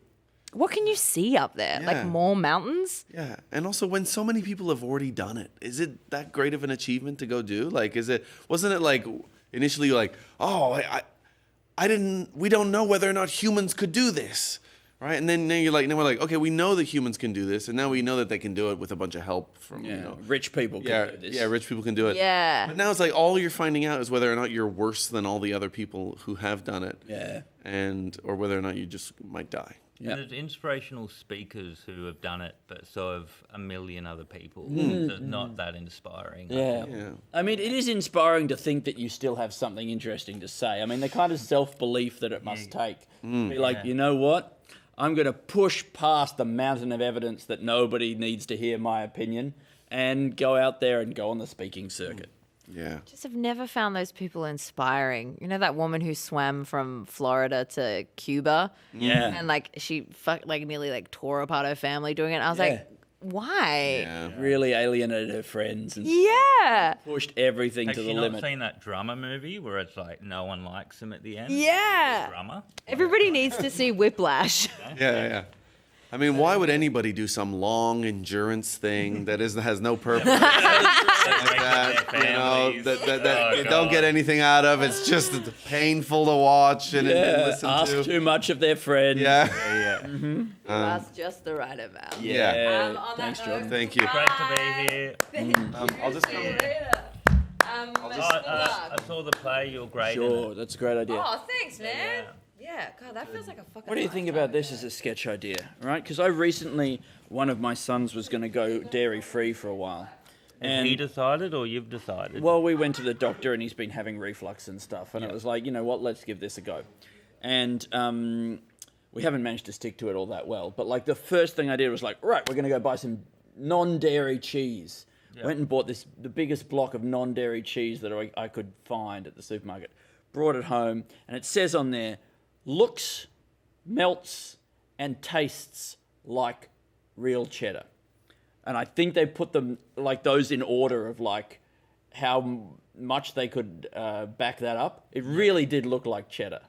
What can you see up there? Like Yeah. more mountains? Yeah, and also when so many people have already done it, is it that great of an achievement to go do? Like, wasn't it like initially like, oh, we don't know whether or not humans could do this, right? And then we're like, okay, we know that humans can do this, and now we know that they can do it with a bunch of help from rich people. Can do this. Yeah, rich people can do it. Yeah. But now it's like all you're finding out is whether or not you're worse than all the other people who have done it. Yeah. Or whether or not you just might die. Yeah. There's inspirational speakers who have done it, but so have a million other people. So it's not that inspiring. Yeah. I mean, it is inspiring to think that you still have something interesting to say. I mean, the kind of self-belief that it must take. Be like, you know what? I'm going to push past the mountain of evidence that nobody needs to hear my opinion and go out there and go on the speaking circuit. Yeah. Just have never found those people inspiring. You know that woman who swam from Florida to Cuba? Yeah. And she nearly tore apart her family doing it. I was like, why? Yeah. Really alienated her friends and pushed everything Has to the she limit. not seen that drummer movie where it's like no one likes him at the end? Yeah. The drummer. Everybody needs to see Whiplash. Yeah. I mean, why would anybody do some long endurance thing that has no purpose? like that, that you don't get anything out of. It's just painful to watch and listen ask to. too much of their friend. That's just the right amount. Yeah. On Thanks, that Jordan. note, Thank you. Great to be here. I'll just come. I saw the play. You're great. in Sure, it. that's a great idea. Oh, thanks, man. Yeah, God, that feels like a fucking. What do you think about this as a sketch idea, right? Because one of my sons was going to go dairy-free for a while. And he decided, or you've decided? Well, we went to the doctor, and he's been having reflux and stuff, and it was like, you know what, let's give this a go. And we haven't managed to stick to it all that well. But the first thing I did was right, we're going to go buy some non-dairy cheese. Yeah. Went and bought the biggest block of non-dairy cheese that I could find at the supermarket. Brought it home, and it says on there, looks, melts, and tastes like real cheddar. And I think they put them those in order of how much they could back that up. It really did look like cheddar.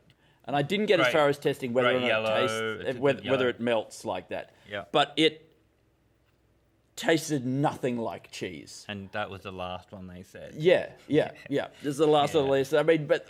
And I didn't get as far as testing whether or not it tastes, whether it melts like that. Yeah. But it tasted nothing like cheese. And that was the last one they said. Yeah. This is the last on the list. I mean, but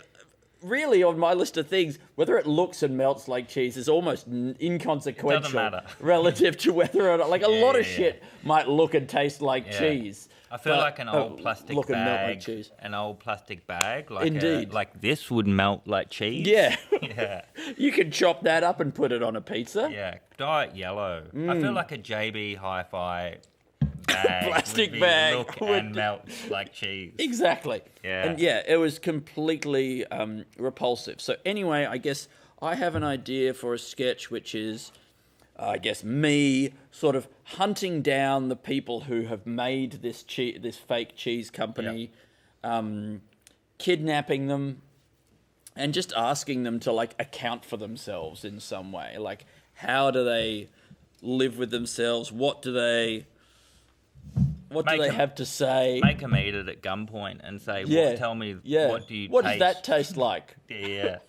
really on my list of things, whether it looks and melts like cheese is almost inconsequential relative to whether or not, a lot of shit might look and taste like cheese. I feel like an old plastic look bag, and melt like cheese. An old plastic bag, Indeed. like this would melt like cheese. Yeah. Yeah. You can chop that up and put it on a pizza. Yeah, dye it yellow. I feel like a JB Hi-Fi bag Plastic would bag look would- and melt like cheese. Exactly. Yeah. And it was completely repulsive. So anyway, I guess I have an idea for a sketch which is I guess me sort of hunting down the people who have made this fake cheese company, kidnapping them, and just asking them to like account for themselves in some way. Like, how do they live with themselves? What do they have to say? Make them eat it at gunpoint and say, tell me, what do you What taste? does that taste like? Yeah.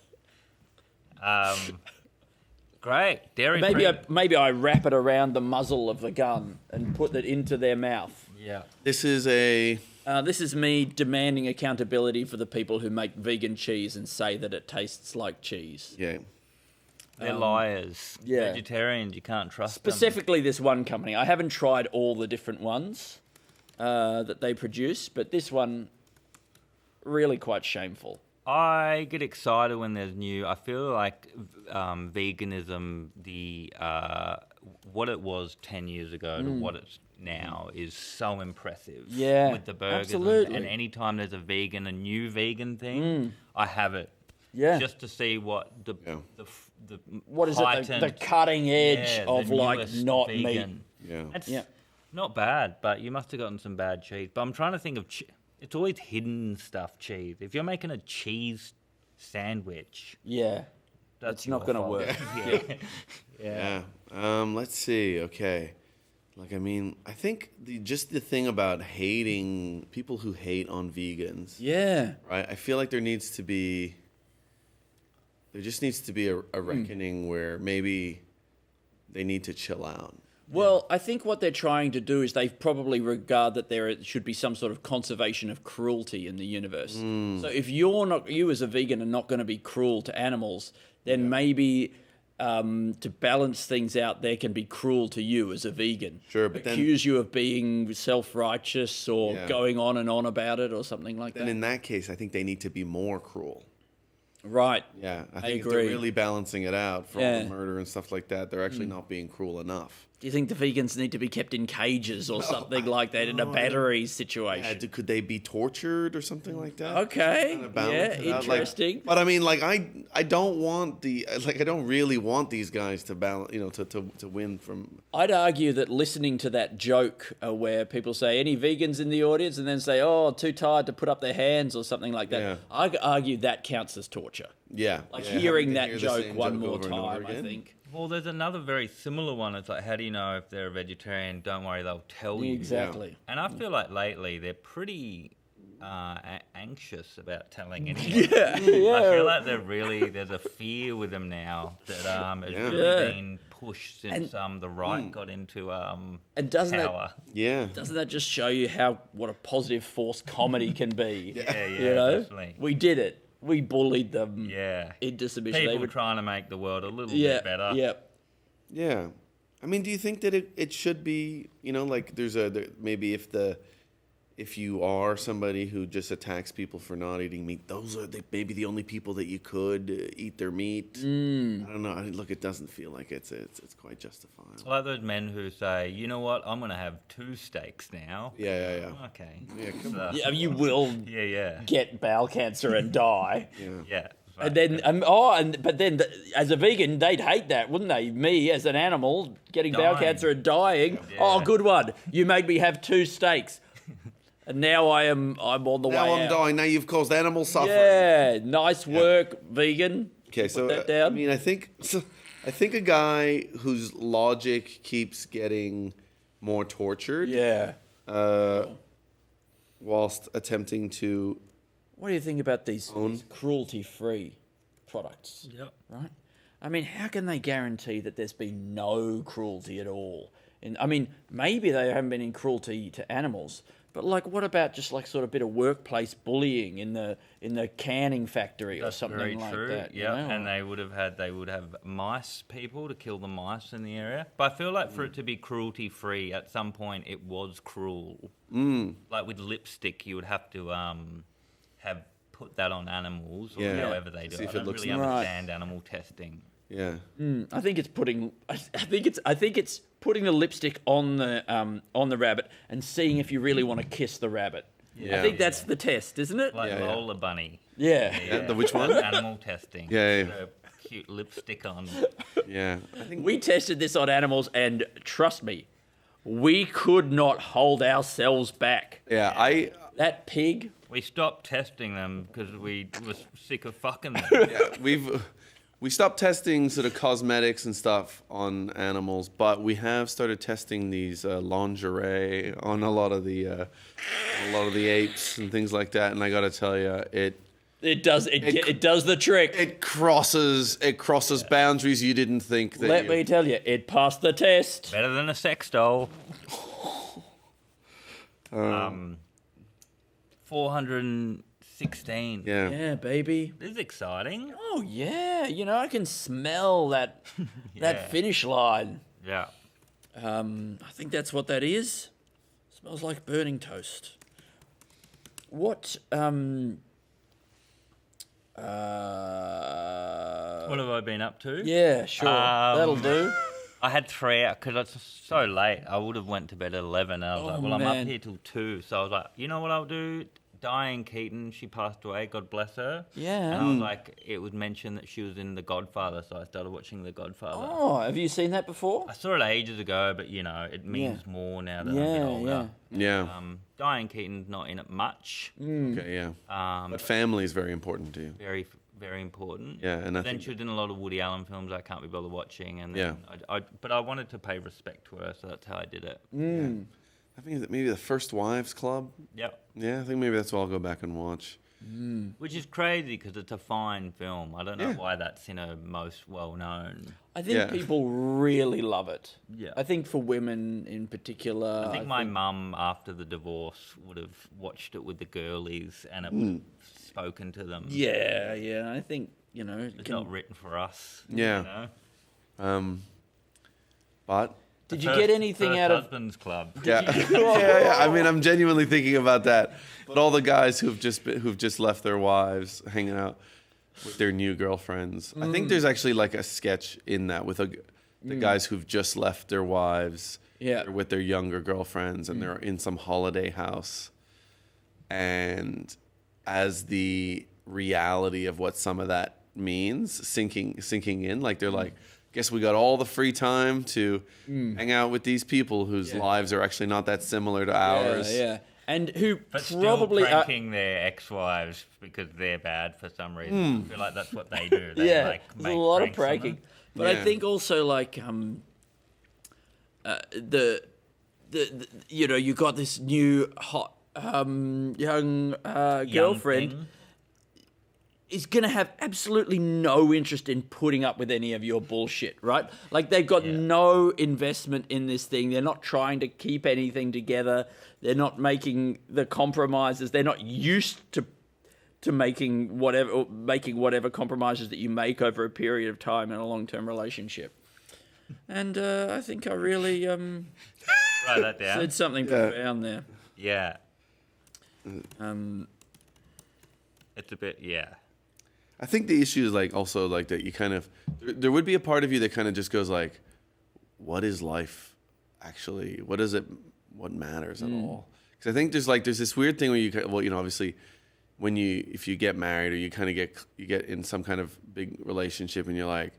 Great. Dairy Maybe I wrap it around the muzzle of the gun and put it into their mouth. Yeah. This is me demanding accountability for the people who make vegan cheese and say that it tastes like cheese. Yeah. They're liars. Yeah. Vegetarians, you can't trust them. Specifically this one company. I haven't tried all the different ones that they produce, but this one, really quite shameful. I get excited when there's new. I feel like veganism, what it was 10 years ago to what it's now is so impressive. Yeah, with the burgers. absolutely. And anytime there's a new vegan thing, I have it. Yeah. Just to see what the what is it, the cutting edge of like newest not vegan. meat. Yeah. It's not bad, but you must have gotten some bad cheese. But I'm trying to think of it's always hidden stuff cheese. If you're making a cheese sandwich, that's not going to work. Yeah. Let's see. Okay. Like, I mean, I think the thing about hating people who hate on vegans. Yeah. Right. I feel like there just needs to be a reckoning where maybe they need to chill out. Well, I think what they're trying to do is they probably regard that there should be some sort of conservation of cruelty in the universe. So if you as a vegan are not going to be cruel to animals, then maybe to balance things out, they can be cruel to you as a vegan. Sure, but accuse you of being self-righteous or going on and on about it or something like that. Then in that case, I think they need to be more cruel. Right. Yeah, I I think if agree. they're really balancing it out for all the murder and stuff like that, they're actually not being cruel enough. Do you think the vegans need to be kept in cages or something like that in a battery situation? Yeah, could they be tortured or something like that? Okay. Kind of balance it out. Interesting. But I mean, like, I don't really want these guys to balance, to win from. I'd argue that listening to that joke where people say, any vegans in the audience, and then say, oh, too tired to put up their hands or something like that, Yeah. I'd argue that counts as torture. Yeah. Like yeah, hearing having to that hear the joke same one joke more over and over time, I again. think. Well, there's another very similar one. It's like, how do you know if they're a vegetarian? Don't worry, they'll tell you. Exactly. And I feel like lately they're pretty anxious about telling anyone. Yeah. I feel like there's a fear with them now that has really been pushed since the right got into And doesn't power. Doesn't that just show you what a positive force comedy can be? Definitely. We did it. We bullied them Yeah. into submission. People trying to make the world a little bit better. Yeah. I mean, do you think that it should be, like maybe if you are somebody who just attacks people for not eating meat, those are maybe the only people that you could eat their meat. I don't know. Look, it doesn't feel like it's quite justifiable. It's like those men who say, you know what, I'm going to have 2 steaks now. Yeah. Okay. Yeah, come on. Yeah, you will get bowel cancer and die. Yeah. And then, but then, as a vegan, they'd hate that, wouldn't they? Me, as an animal, getting bowel cancer and dying. Yeah. Oh, good one. You made me have 2 steaks. And now I'm on the way out. Now I'm dying. Now you've caused animal suffering. Yeah, nice work, vegan. Okay, so Put that down. I mean, I think a guy whose logic keeps getting more tortured. Whilst attempting to. What do you think about these cruelty-free products? Yep. Right. I mean, how can they guarantee that there's been no cruelty at all? I mean, maybe they haven't been in cruelty to animals. But like, what about just like sort of a bit of workplace bullying in the canning factory or something very like true. that? Yeah, and they would have mice people to kill the mice in the area. But I feel like for it to be cruelty free, at some point it was cruel. Like with lipstick, you would have to have put that on animals or however they do. I don't really understand animal testing. Yeah. I think it's putting the lipstick on the rabbit and seeing if you really want to kiss the rabbit. Yeah. I think that's the test, isn't it? Like Lola Bunny. Yeah. The which one? Animal testing. Yeah. So cute lipstick on. Yeah. We tested this on animals, and trust me, we could not hold ourselves back. Yeah, that pig. We stopped testing them because we were sick of fucking them. Yeah, we stopped testing sort of cosmetics and stuff on animals, but we have started testing these lingerie on a lot of the apes and things like that. And I got to tell you, it does the trick. It crosses boundaries you didn't think that. Let me tell you, it passed the test. Better than a sex doll. 416. Yeah, baby. This is exciting. Oh yeah, I can smell that finish line. Yeah. I think that's what that is. Smells like burning toast. What What have I been up to? Yeah, sure. That'll do. I had 3 hours because it's so late. I would have went to bed at 11. And I was like, well, I'm up here till 2. So I was like, you know what I'll do? Diane Keaton, she passed away. God bless her. Yeah. And I was like, it was mentioned that she was in The Godfather. So I started watching The Godfather. Oh, have you seen that before? I saw it ages ago, but, it means more now that I'm a bit older. Yeah. Diane Keaton's not in it much. Okay, yeah. But family is very important to you. Very, very important. Yeah, and then she was in a lot of Woody Allen films I can't be bothered watching, and then but I wanted to pay respect to her, so that's how I did it. I think that maybe the First Wives Club. Yep. Yeah, I think maybe that's what I'll go back and watch. Which is crazy because it's a fine film. I don't know why that's most well known. I think people really love it. Yeah. I think for women in particular. I think my mum, after the divorce, would have watched it with the girlies and it would have spoken to them. Yeah. I think, it's not written for us. Yeah. But did you get anything out of Husbands Club? Yeah. Yeah. I mean, I'm genuinely thinking about that. But all the guys who've just left their wives hanging out with their new girlfriends. I think there's actually like a sketch in that with the guys who've just left their wives. Yeah. With their younger girlfriends, and they're in some holiday house. And as the reality of what some of that means sinking in, like they're like, guess we got all the free time to hang out with these people whose lives are actually not that similar to ours. Yeah. And who but probably still pranking their ex-wives because they're bad for some reason. I feel like that's what they do. They there's a lot of pranking. But I think also like you got this new hot young girlfriend is going to have absolutely no interest in putting up with any of your bullshit, right? Like they've got no investment in this thing. They're not trying to keep anything together. They're not making the compromises. They're not used to making whatever compromises that you make over a period of time in a long-term relationship. And I think I really write that down. said something profound there. Yeah. It's a bit, I think the issue is like also like that you kind of there would be a part of you that kind of just goes like, what is life actually? What matters at all? Because I think there's this weird thing where you obviously if you get married or you kind of get in some kind of big relationship and you're like,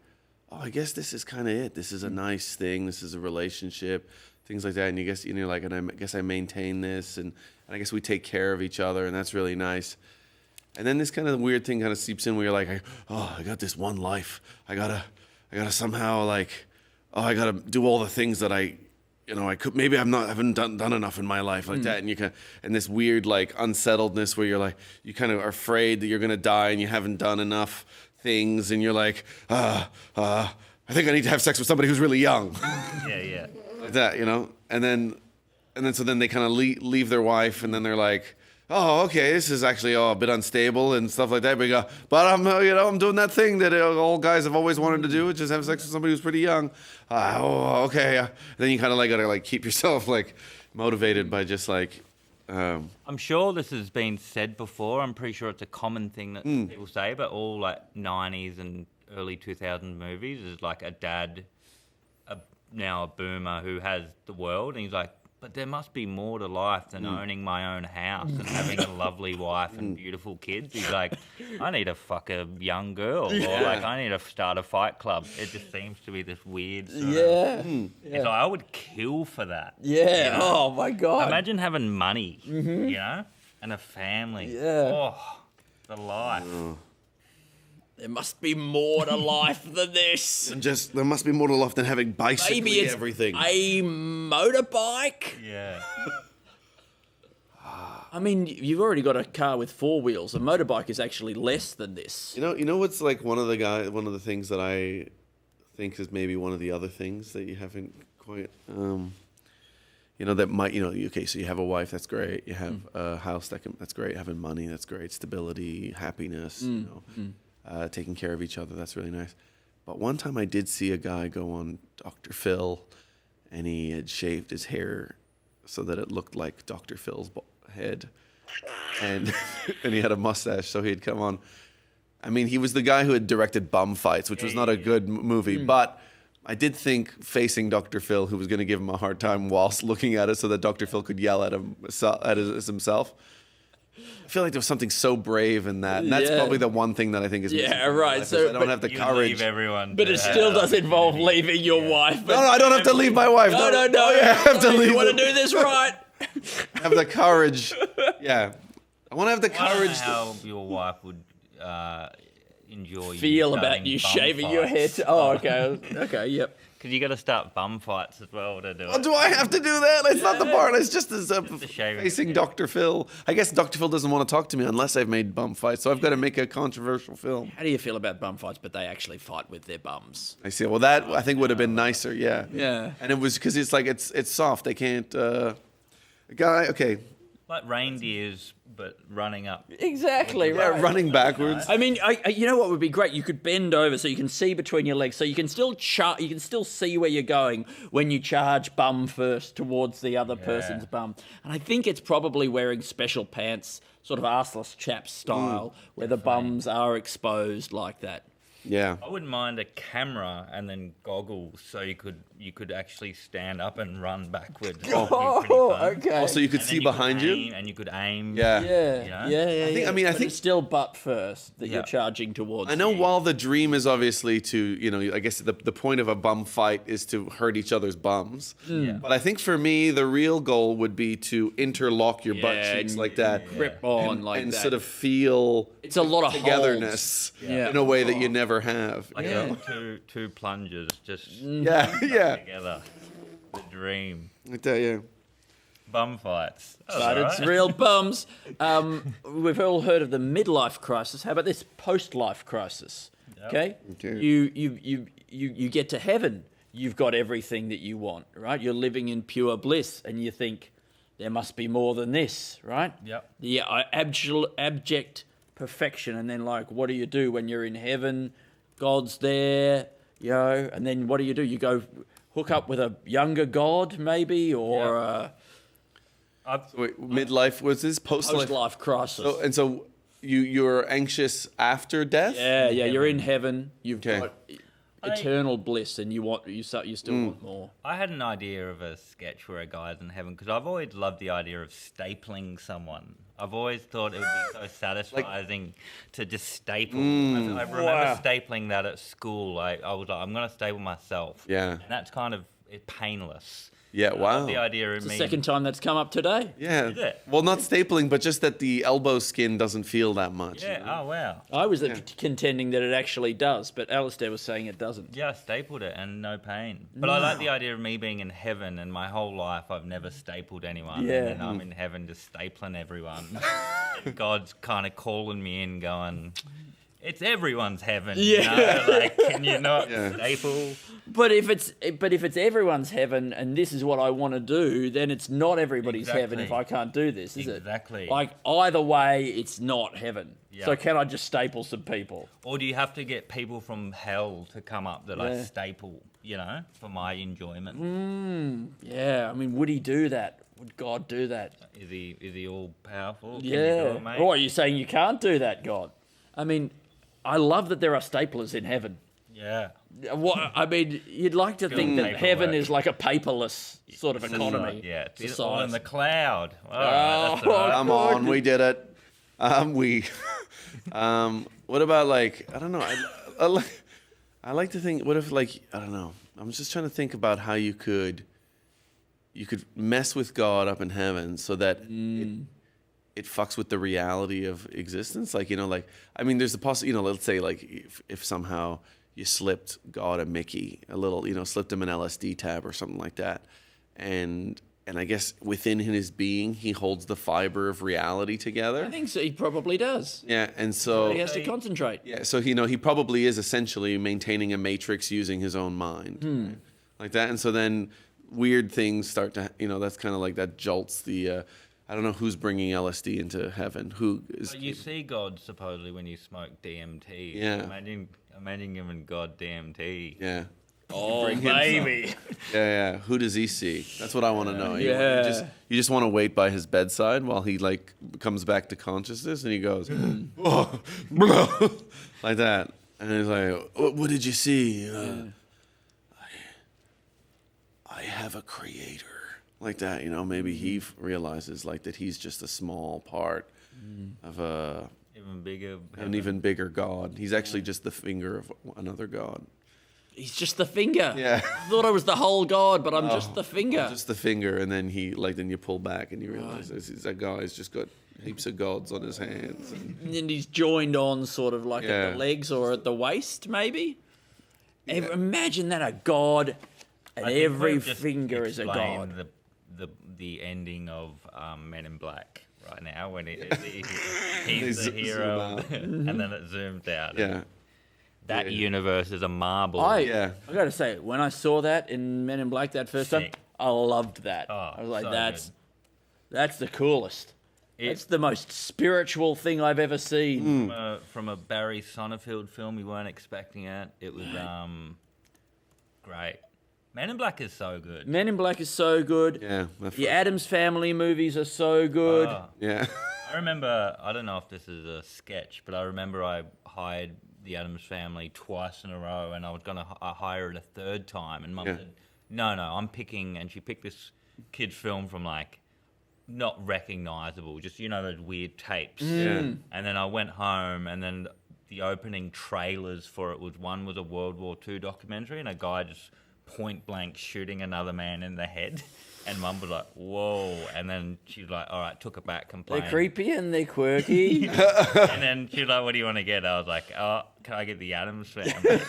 oh, I guess this is kind of it. This is a nice thing. This is a relationship, things like that. And you're like, and I guess I maintain this and I guess we take care of each other and that's really nice. And then this kind of weird thing kind of seeps in where you're like, I got this one life. I gotta somehow like, I gotta do all the things that I could. Maybe I haven't done enough in my life like that. And this weird like unsettledness where you're like, you kind of are afraid that you're gonna die and you haven't done enough things, and you're like, I think I need to have sex with somebody who's really young. Yeah. Like that, and then so then they kind of leave their wife, and then they're like, oh, okay, this is actually a bit unstable and stuff like that. But I'm doing that thing that all guys have always wanted to do, which is have sex with somebody who's pretty young. Okay. Then you kind of like gotta like keep yourself like motivated by just like. I'm sure this has been said before. I'm pretty sure it's a common thing that people say, but all like 90s and early 2000s movies is like a dad, now a boomer who has the world, and he's like, But there must be more to life than owning my own house and having a lovely wife and beautiful kids. He's like, I need to fuck a young girl, or like I need to start a fight club. It just seems to be this weird sort of... It's like, I would kill for that. Yeah. You know? Oh my God. Imagine having money, you know, and a family. Yeah. Oh, the life. There must be more to life than this. And just there must be more to life than having basically Maybe it's everything. a motorbike. Yeah. I mean, you've already got a car with 4 wheels. A motorbike is actually less than this. You know what's like one of the things that I think is maybe one of the other things that you haven't quite that might okay, so you have a wife, that's great. You have a house that's great. Having money, that's great. Stability, happiness, taking care of each other, that's really nice. But one time I did see a guy go on Dr. Phil, and he had shaved his hair so that it looked like Dr. Phil's head, and and he had a mustache, so he'd come on. I mean, he was the guy who had directed Bum Fights, which was not a good movie, but I did think facing Dr. Phil, who was going to give him a hard time whilst looking at it so that Dr. Phil could yell at him himself. I feel like there was something so brave in that. And that's probably the one thing that I think is missing. Yeah, right. So I don't have the courage. Leave everyone. But it still does involve leaving your wife. No, I don't have to leave my wife. No. I have to leave. You want to do this right? Have the courage. Yeah. I want to have the courage. I don't know how your wife would enjoy Feel you about you starting shaving bum your head. fights. Oh, okay. Okay, yep. Because you got to start bum fights as well to do it. Oh, do I have to do that? It's not the part. It's just as facing Dr. Phil. I guess Dr. Phil doesn't want to talk to me unless I've made bum fights. So I've got to make a controversial film. How do you feel about bum fights, but they actually fight with their bums? I see. Well, that I think would have been nicer. Yeah. Yeah. And it was because it's like it's soft. They can't. A guy. Okay. Like reindeers, but running up. Exactly, Yeah, right. running backwards. I mean, you know what would be great? You could bend over so you can see between your legs, so you can still you can still see where you're going when you charge bum first towards the other person's bum. And I think it's probably wearing special pants, sort of arseless chap style, where the bums are exposed like that. Yeah. I wouldn't mind a camera and then goggles so you could actually stand up and run backwards. Okay. Also, you could see behind you. And you could aim. Yeah. Yeah. I think it's still butt first that you're charging towards. I know while the dream is obviously to, I guess the point of a bum fight is to hurt each other's bums. But I think for me, the real goal would be to interlock your butt cheeks like that. Grip on like and that. sort of feel it's a lot of togetherness in a way that you never have. Like you know? two plungers just together. The dream. I tell you. Bum fights. But it's real bums. We've all heard of the midlife crisis. How about this post-life crisis? Okay? You get to heaven. You've got everything that you want, right? You're living in pure bliss, and you think there must be more than this, right? Yep. The abject perfection, and then what do you do when you're in heaven? God's there, and then what do? You go hook up with a younger God, maybe, or midlife was this post-life crisis. So you're anxious after death? Yeah, you're in heaven. You've got eternal bliss, and you still want more. I had an idea of a sketch where a guy's in heaven because I've always loved the idea of stapling someone. I've always thought it would be so satisfying to just staple. I remember stapling that at school. I was like, I'm going to staple myself. Yeah. And that's kind of painless. Yeah, I wow. love the idea of It's the me. second time that's come up today. Yeah. Is it? Well, not stapling, but just that the elbow skin doesn't feel that much. Yeah, oh wow. I was contending that it actually does, but Alasdair was saying it doesn't. Yeah, I stapled it and no pain. But I like the idea of me being in heaven, and my whole life I've never stapled anyone. Yeah. And then I'm in heaven just stapling everyone. And God's kind of calling me in going, it's everyone's heaven. Yeah. You know? Like, can you not staple? But if it's everyone's heaven and this is what I want to do, then it's not everybody's heaven if I can't do this, is it? Exactly. Like either way, it's not heaven. Yeah. So can I just staple some people? Or do you have to get people from hell to come up that I staple, for my enjoyment? Yeah, I mean, would he do that? Would God do that? Is he all powerful? Can Yeah. you do it, mate? Or are you saying you can't do that, God? I mean, I love that there are staplers in heaven. Yeah. What I mean, you'd like to think that heaven is like a paperless sort of economy. Yeah, it's all in the cloud. Come on, we did it. What about like I don't know. I like to think. What if like I don't know. I'm just trying to think about how you could mess with God up in heaven so that it fucks with the reality of existence. Like like I mean, there's the possibility. Let's say like if somehow you slipped God a Mickey, a little, slipped him an LSD tab or something like that. And I guess within his being, he holds the fiber of reality together. I think so. He probably does. Yeah, and so he has to concentrate. Yeah, so he probably is essentially maintaining a matrix using his own mind, right? Like that. And so then weird things start to, that's kind of like that jolts the. I don't know who's bringing LSD into heaven. Who is? But you see God supposedly when you smoke DMT. Yeah. Imagine giving God DMT. Yeah. Oh, baby. Yeah. Who does he see? That's what I want to know. Yeah. You just want to wait by his bedside while he like comes back to consciousness and he goes, oh, blah, like that. And he's like, what did you see? I have a creator. Like that, maybe he realizes like that he's just a small part of an even bigger God. He's actually just the finger of another God. He's just the finger. Yeah. I thought I was the whole God, but I'm just the finger. I'm just the finger, and then then you pull back and you realize that guy's just got heaps of gods on his hands. And he's joined on sort of like at the legs or at the waist, maybe. Yeah. Imagine that, a God, and every finger is a God. The ending of Men in Black right now when he's the hero and then it zooms out. Yeah. That universe is a marble. I got to say, when I saw that in Men in Black that first time, I loved that. I was like, that's the coolest. It's the most spiritual thing I've ever seen. From a Barry Sonnenfeld film you weren't expecting it. It was great. Men in Black is so good. Men in Black is so good. Yeah. The Addams Family movies are so good. Yeah. I remember, I don't know if this is a sketch, but I remember I hired the Addams Family twice in a row and I was going to hire it a third time. And Mum said, no, I'm picking, and she picked this kid's film from like, not recognisable, just, those weird tapes. Yeah. And then I went home and then the opening trailers for it was a World War II documentary and a guy just point blank shooting another man in the head, and Mum was like, whoa, and then she was like, all right, took it back, complained. They're creepy and they're quirky. And then she was like, what do you want to get? I was like, oh, can I get the Addams Family?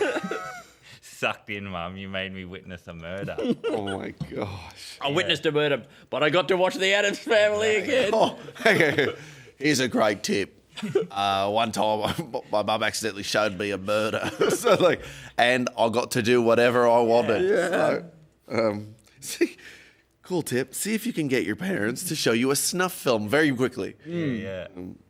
Sucked in, Mum, you made me witness a murder. Oh my gosh. I witnessed a murder, but I got to watch the Addams Family again. Here's a great tip. One time my mum accidentally showed me a murder. And I got to do whatever I wanted. Yeah. See, cool tip. See if you can get your parents to show you a snuff film very quickly. Yeah.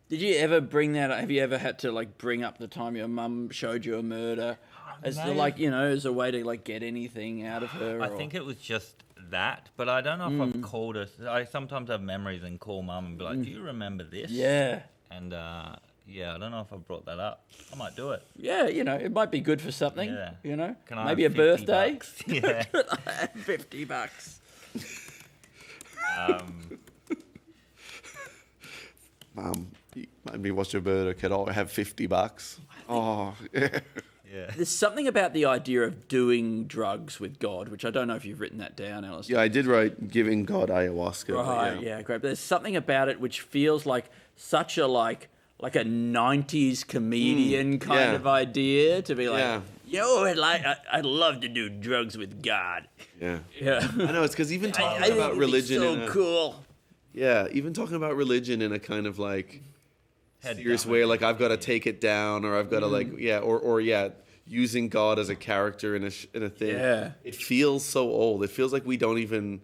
Did you ever bring that? Have you ever had to like bring up the time your mum showed you a murder as as a way to like get anything out of her? I think it was just that, but I don't know if I've called her. I sometimes have memories and call Mum and be like, do you remember this? Yeah. And I don't know if I brought that up. I might do it. Yeah, it might be good for something. Yeah. Can I maybe have a birthday. $50? Yeah. $50. Mum, you made me watch a murder. Could I have $50? Oh, yeah. Yeah. There's something about the idea of doing drugs with God, which I don't know if you've written that down, Alasdair. Yeah, I did write giving God ayahuasca. Right, yeah, great. But there's something about it which feels like such a like a 90s comedian kind of idea to be like, I'd love to do drugs with God. Yeah. Yeah. I know, it's because even talking about religion so cool. Yeah, even talking about religion in a kind of like serious way, like I've got to take it down, or I've got to using God as a character in a thing. Yeah. It feels so old. It feels like we don't even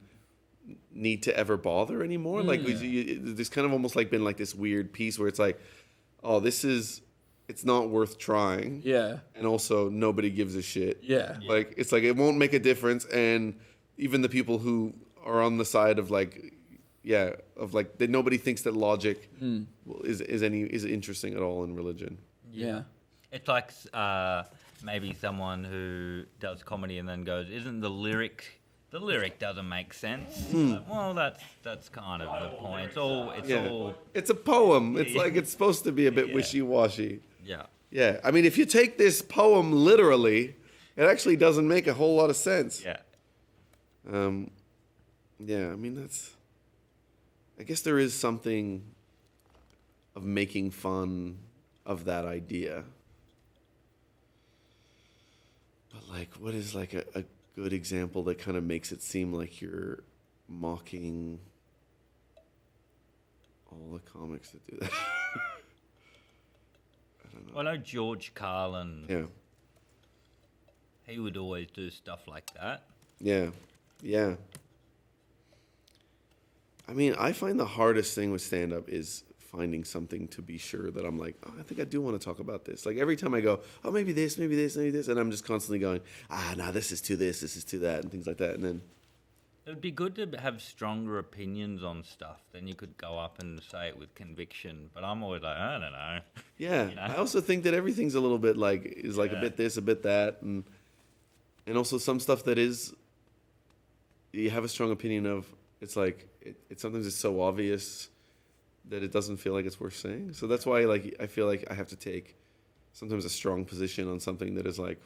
need to ever bother anymore. Like there's kind of almost like been like this weird piece where it's like, oh, it's not worth trying. Yeah. And also nobody gives a shit. Yeah. Like it's like it won't make a difference, and even the people who are on the side of like that nobody thinks that logic is interesting at all in religion. Yeah. It's like maybe someone who does comedy and then goes, "Isn't the lyric doesn't make sense?" Like, well, that's kind of the point. It's a poem. It's like it's supposed to be a bit wishy-washy. Yeah. Yeah. I mean, if you take this poem literally, it actually doesn't make a whole lot of sense. Yeah. Yeah, I mean, I guess there is something of making fun of that idea. But, like, what is, like, a good example that kind of makes it seem like you're mocking all the comics that do that? I don't know. Well, I know George Carlin. Yeah. He would always do stuff like that. Yeah. Yeah. I mean, I find the hardest thing with stand-up is finding something to be sure that I'm like, oh, I think I do want to talk about this. Like, every time I go, oh, maybe this, maybe this, maybe this, and I'm just constantly going, this is to this is to that, and things like that. And then it would be good to have stronger opinions on stuff. Then you could go up and say it with conviction. But I'm always like, I don't know. Yeah. You know? I also think that everything's a little bit like, is like a bit this, a bit that, and also some stuff that is, you have a strong opinion of, it's like, it sometimes it's so obvious that it doesn't feel like it's worth saying. So that's why, like, I feel like I have to take sometimes a strong position on something that is, like,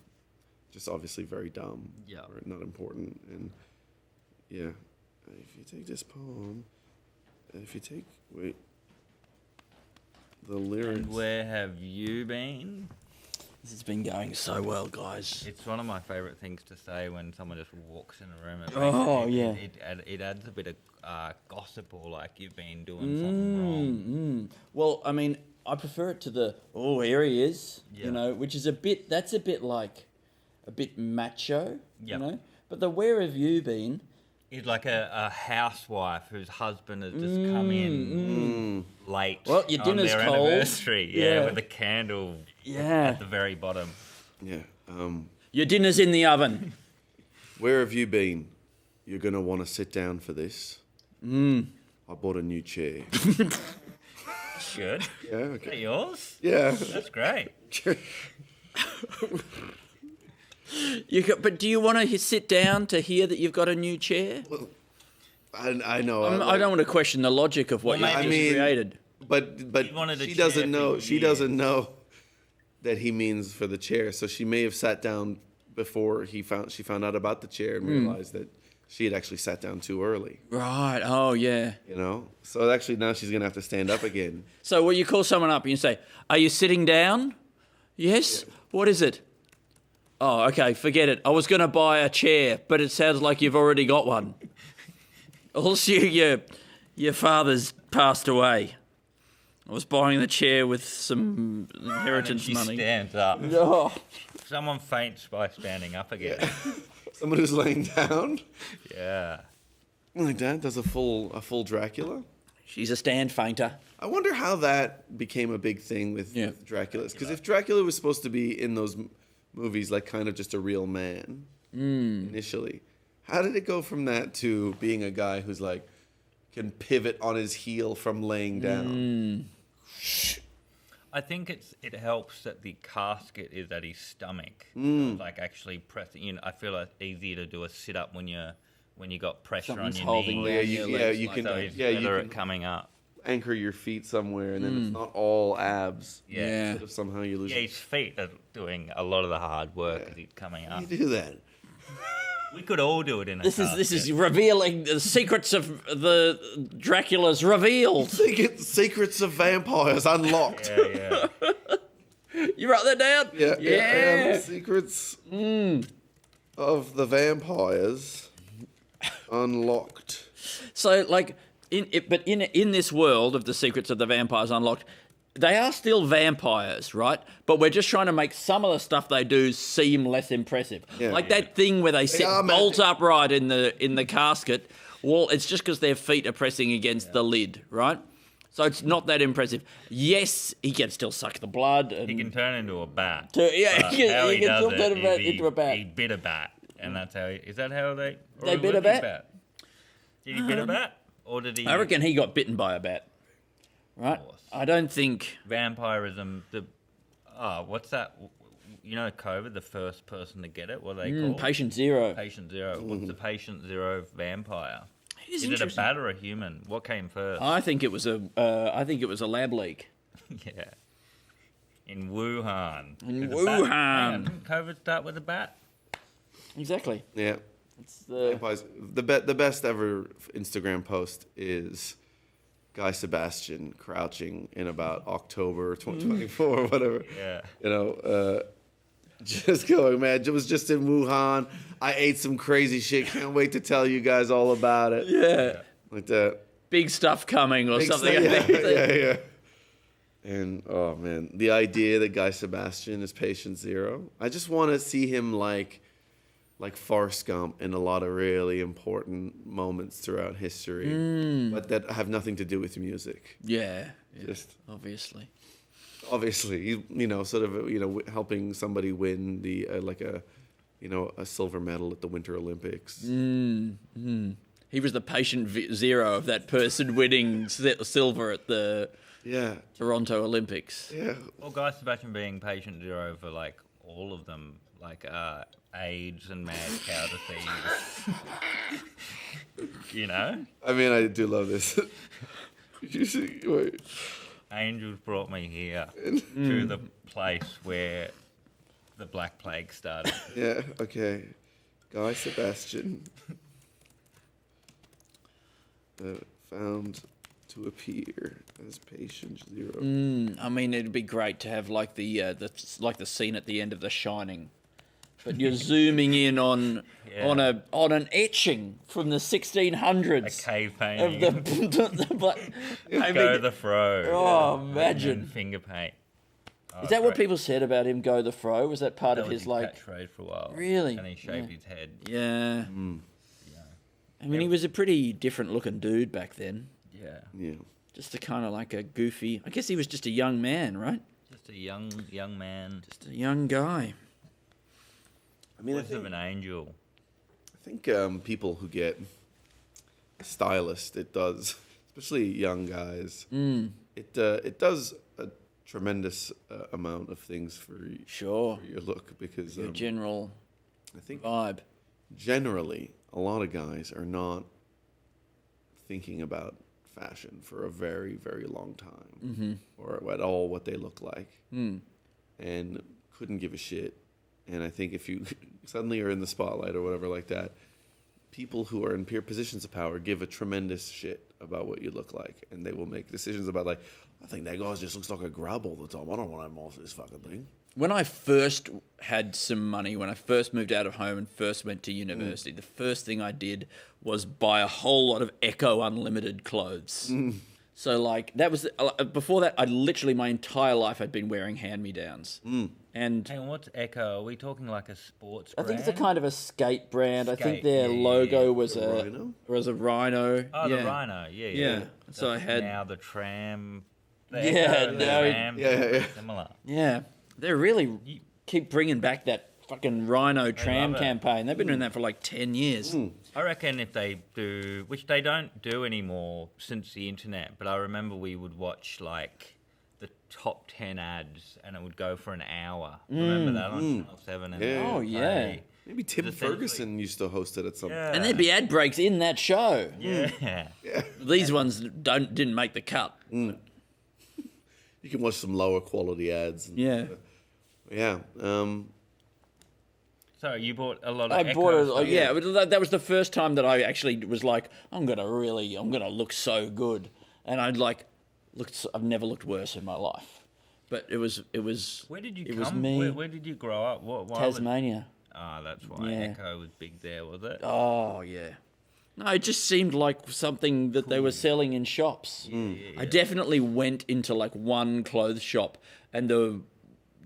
just obviously very dumb or not important. And yeah, if you take this poem, the lyrics. And where have you been? This has been going so well, guys. It's one of my favourite things to say when someone just walks in a room. It adds a bit of gossip, or like you've been doing something wrong. Well, I mean, I prefer it to the, oh, here he is, you know, which is a bit macho, you know. But the where have you been? Is like a housewife whose husband has just come in late. Well, your dinner's on their cold. anniversary, with a candle at the very bottom. Yeah. Your dinner's in the oven. Where have you been? You're going to want to sit down for this. I bought a new chair. Good. Yeah, okay. Is that yours? Yeah. That's great. But do you want to sit down to hear that you've got a new chair? Well, I know. I don't want to question the logic of what you created. But she doesn't know. She doesn't know that he means for the chair. So she may have sat down before she found out about the chair and realized that she had actually sat down too early. Right. Oh, yeah. You know. So actually now she's gonna have to stand up again. So when you call someone up and you say, "Are you sitting down?" Yes. Yeah. What is it? Oh, okay, forget it. I was going to buy a chair, but it sounds like you've already got one. Also, your father's passed away. I was buying the chair with some inheritance money. She stands up. Oh. Someone faints by standing up again. Yeah. Someone who's laying down? Yeah. My dad does a full Dracula. She's a stand fainter. I wonder how that became a big thing with Dracula's. Because if Dracula was supposed to be in those movies like kind of just a real man initially, how did it go from that to being a guy who's like can pivot on his heel from laying down? I think it helps that the casket is at his stomach, like actually pressing. You know, I feel like it's easier to do a sit up when you got pressure on your knee. You can it coming up. Anchor your feet somewhere, and then it's not all abs. Yeah. Instead of somehow you lose. Yeah, his feet are doing a lot of the hard work as he's coming up. You do that. We could all do it in a This is revealing the secrets of the Dracula's revealed. Secrets of vampires unlocked. Yeah. You write that down? Yeah. Secrets of the vampires unlocked. So, like, in this world of the secrets of the vampires unlocked, they are still vampires, right? But we're just trying to make some of the stuff they do seem less impressive. Yeah. Like that thing where they sit bolt upright in the casket. Well, it's just because their feet are pressing against the lid, right? So it's not that impressive. Yes, he can still suck the blood. And he can turn into a bat. He can still turn into a bat. He bit a bat, and that's how. Is that how they? They bit a bat. Did he bit a bat, or did he? I reckon he got bitten by a bat. Right. I don't think vampirism. What's that? COVID, the first person to get it? What are they called? Patient Zero. Patient Zero. What's the Patient Zero vampire? Is it a bat or a human? What came first? I think it was a lab leak. Yeah. In Wuhan. In Did the bat- Wuhan. hang on, didn't COVID start with a bat? Exactly. Yeah. It's the Vampires. The best ever Instagram post is Guy Sebastian crouching in about October 2024 or whatever. Yeah. You know, just going, man. It was just in Wuhan. I ate some crazy shit. Can't wait to tell you guys all about it. Yeah. Like that. Big stuff coming or Big something. stuff, yeah. And oh man, the idea that Guy Sebastian is Patient Zero. I just want to see him like Forrest Gump in a lot of really important moments throughout history, but that have nothing to do with music. Yeah. Just obviously, sort of, helping somebody win the a silver medal at the Winter Olympics. He was the patient zero of that person winning silver at the Toronto Olympics. Yeah. Well, Guy Sebastian being Patient Zero for like all of them, like AIDS and mad cow disease. You know? I mean, I do love this. Wait. Angels brought me here to the place where the Black Plague started. Yeah, okay. Guy Sebastian found to appear as Patient Zero. I mean, it'd be great to have like the scene at the end of The Shining, but you're zooming in on an etching from the 1600s. A cave painting. Of Go the Fro. Oh, imagine. And finger paint. Oh, is that what people said about him, Go the Fro? Was that part of his catchphrase for a while? Really? And he shaved his head. Yeah. I mean, he was a pretty different looking dude back then. Yeah. Yeah. Just a kind of like a goofy. I guess he was just a young man, right? Just a young man. Just a young guy. I mean, Voice of an angel. I think people who get a stylist, it does, especially young guys. It does a tremendous amount of things for your look because Your general I think vibe. Generally, a lot of guys are not thinking about fashion for a very, very long time, or at all what they look like, and couldn't give a shit. And I think if you suddenly are in the spotlight or whatever like that, people who are in peer positions of power give a tremendous shit about what you look like, and they will make decisions about like, I think that guy just looks like a grub all the time. I don't want to have more of this fucking thing. When I first had some money, when I first moved out of home and first went to university, the first thing I did was buy a whole lot of Echo Unlimited clothes. So like that was before that. I literally my entire life I'd been wearing hand-me-downs. And hang on, what's Echo? Are we talking like a sports I brand? think it's a kind of a skate brand. I think their logo was a rhino. Oh, the rhino. Yeah. So I had now the tram. Similar. Yeah, they really keep bringing back that fucking rhino tram campaign. They've been doing that for like 10 years. I reckon if they do, which they don't do anymore since the internet, but I remember we would watch like the top 10 ads and it would go for an hour. Remember that on Channel 7? And Maybe Tim Ferguson used to host it at some point. And there'd be ad breaks in that show. Yeah. These ones didn't make the cut. You can watch some lower quality ads. Yeah. So you bought a lot of I bought that was the first time that I actually was like, I'm gonna look so good, and I've never looked worse in my life. But it was. Where did you it come? Was me. Where did you grow up? Tasmania. That's why Echo was big there, was it? Oh yeah. No, it just seemed like something that they were selling in shops. I definitely went into like one clothes shop, and the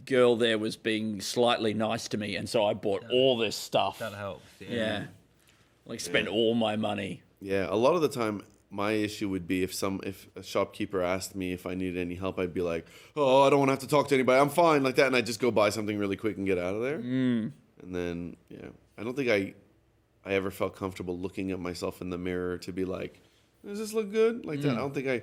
girl there was being slightly nice to me, and so I bought all this stuff. That helps. Yeah. Like spent all my money. Yeah, a lot of the time my issue would be if a shopkeeper asked me if I needed any help, I'd be like, oh, I don't want to have to talk to anybody. I'm fine like that, and I'd just go buy something really quick and get out of there. And then I don't think I ever felt comfortable looking at myself in the mirror to be like, does this look good? Like that. I don't think I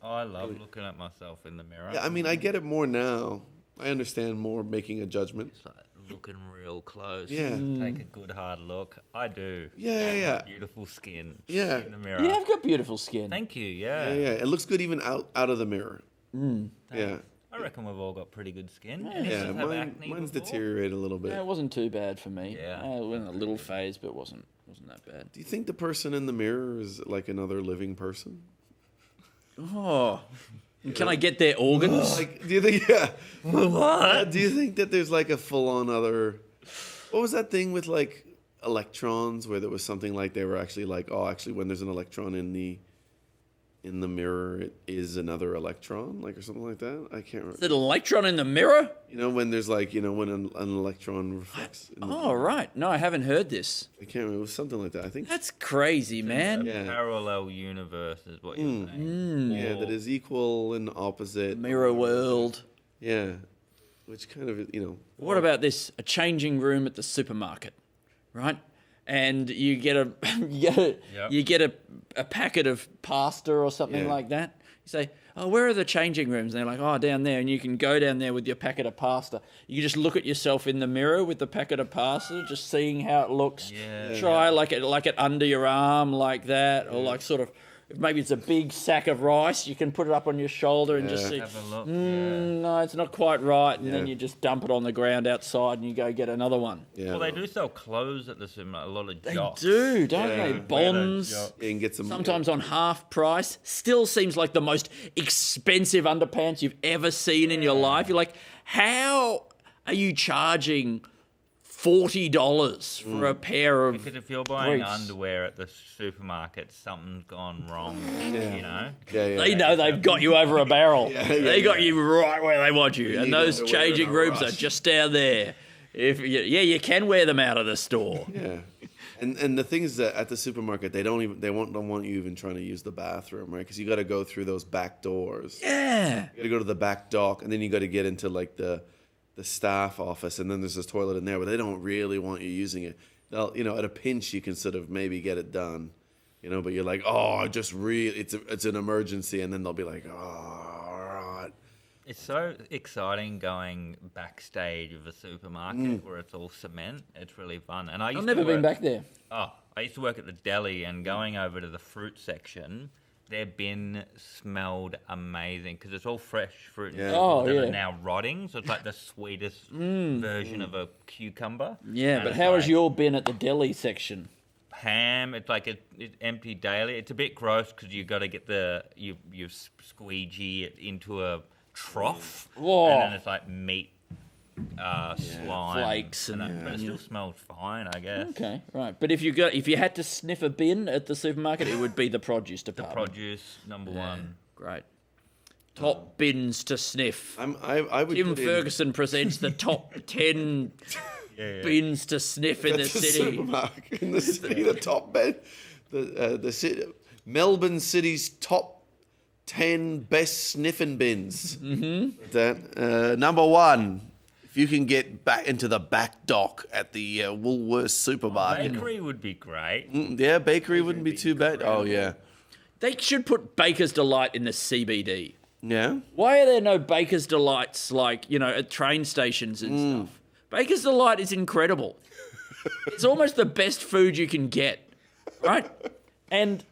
I love looking at myself in the mirror. Yeah, I mean, I get it more now. I understand more making a judgment. It's like looking real close. Yeah. Take a good hard look. I do. Yeah. Beautiful skin. Yeah. In the mirror. You have got beautiful skin. Thank you. Yeah. Yeah. It looks good even out of the mirror. Yeah. I reckon we've all got pretty good skin. Yeah. Any of us have Mine's acne before? deteriorated a little bit. Yeah, it wasn't too bad for me. Yeah. I went a little phase, but wasn't that bad. Do you think the person in the mirror is like another living person? Oh. Can I get their organs? Like, do you think? Yeah. What? Do you think that there's like a full-on other? What was that thing with like electrons where there was something like they were actually like, oh, actually, when there's an electron in the mirror, it is another electron, like or something like that. I can't remember. Is it an electron in the mirror? You know, when there's like, you know, when an electron reflects. Oh, right. No, I haven't heard this. I can't remember. It was something like that. I think That's crazy, man. A parallel universe is what you're saying. Yeah, that is equal and opposite. Mirror world. Yeah, which kind of, you know. What about this? A changing room at the supermarket, right? And you get a a packet of pasta or something like that. You say, oh, where are the changing rooms? And they're like, oh, down there. And you can go down there with your packet of pasta. You just look at yourself in the mirror with the packet of pasta, just seeing how it looks. Yeah. Try like it under your arm like that, or like sort of. Maybe it's a big sack of rice. You can put it up on your shoulder and just see. Have a look. No, it's not quite right. And then you just dump it on the ground outside and you go get another one. Yeah. Well, they do sell clothes at the cinema. A lot of They jocks. do, don't they? Bonds. You can get some. Sometimes on half price. Still seems like the most expensive underpants you've ever seen in your life. You're like, how are you charging $40 for a pair of Because if you're buying briefs? underwear at the supermarket, something's gone wrong. You know? They know they've got you over a barrel. They got you right where they want you. And those changing rooms are just down there. You can wear them out of the store. Yeah. And the thing is that at the supermarket they don't want you even trying to use the bathroom, right? Because you got to go through those back doors. Yeah. You got to go to the back dock, and then you got to get into like the staff office, and then there's this toilet in there, but they don't really want you using it. They'll, you know, at a pinch you can sort of maybe get it done, you know, but you're like, oh, it's an emergency, and then they'll be like, oh, all right. It's so exciting going backstage of a supermarket where it's all cement. It's really fun. And I've never been back there. Oh, I used to work at the deli, and going over to the fruit section, their bin smelled amazing because it's all fresh fruit and vegetables that are now rotting. So it's like the sweetest version of a cucumber. Yeah, And but it's how is like your bin at the deli section? ham? It's like it's empty daily. It's a bit gross because you got to get you squeegee it into a trough, and then it's like meat. Slime, flakes and that, but it still smells fine, I guess. Okay, right. But if you had to sniff a bin at the supermarket, it would be the produce department. Produce number one. Great. Top bins to sniff. I would. Tim Ferguson presents the top 10 bins to sniff in the city. Supermarket in the city, the top bin, the city, Melbourne City's top 10 best sniffing bins. Mm-hmm. That number one. If you can get back into the back dock at the Woolworths supermarket. Bakery would be great. Yeah, bakery wouldn't be too bad. Oh, yeah. They should put Baker's Delight in the CBD. Yeah? Why are there no Baker's Delights like, you know, at train stations and stuff? Baker's Delight is incredible. It's almost the best food you can get, right? And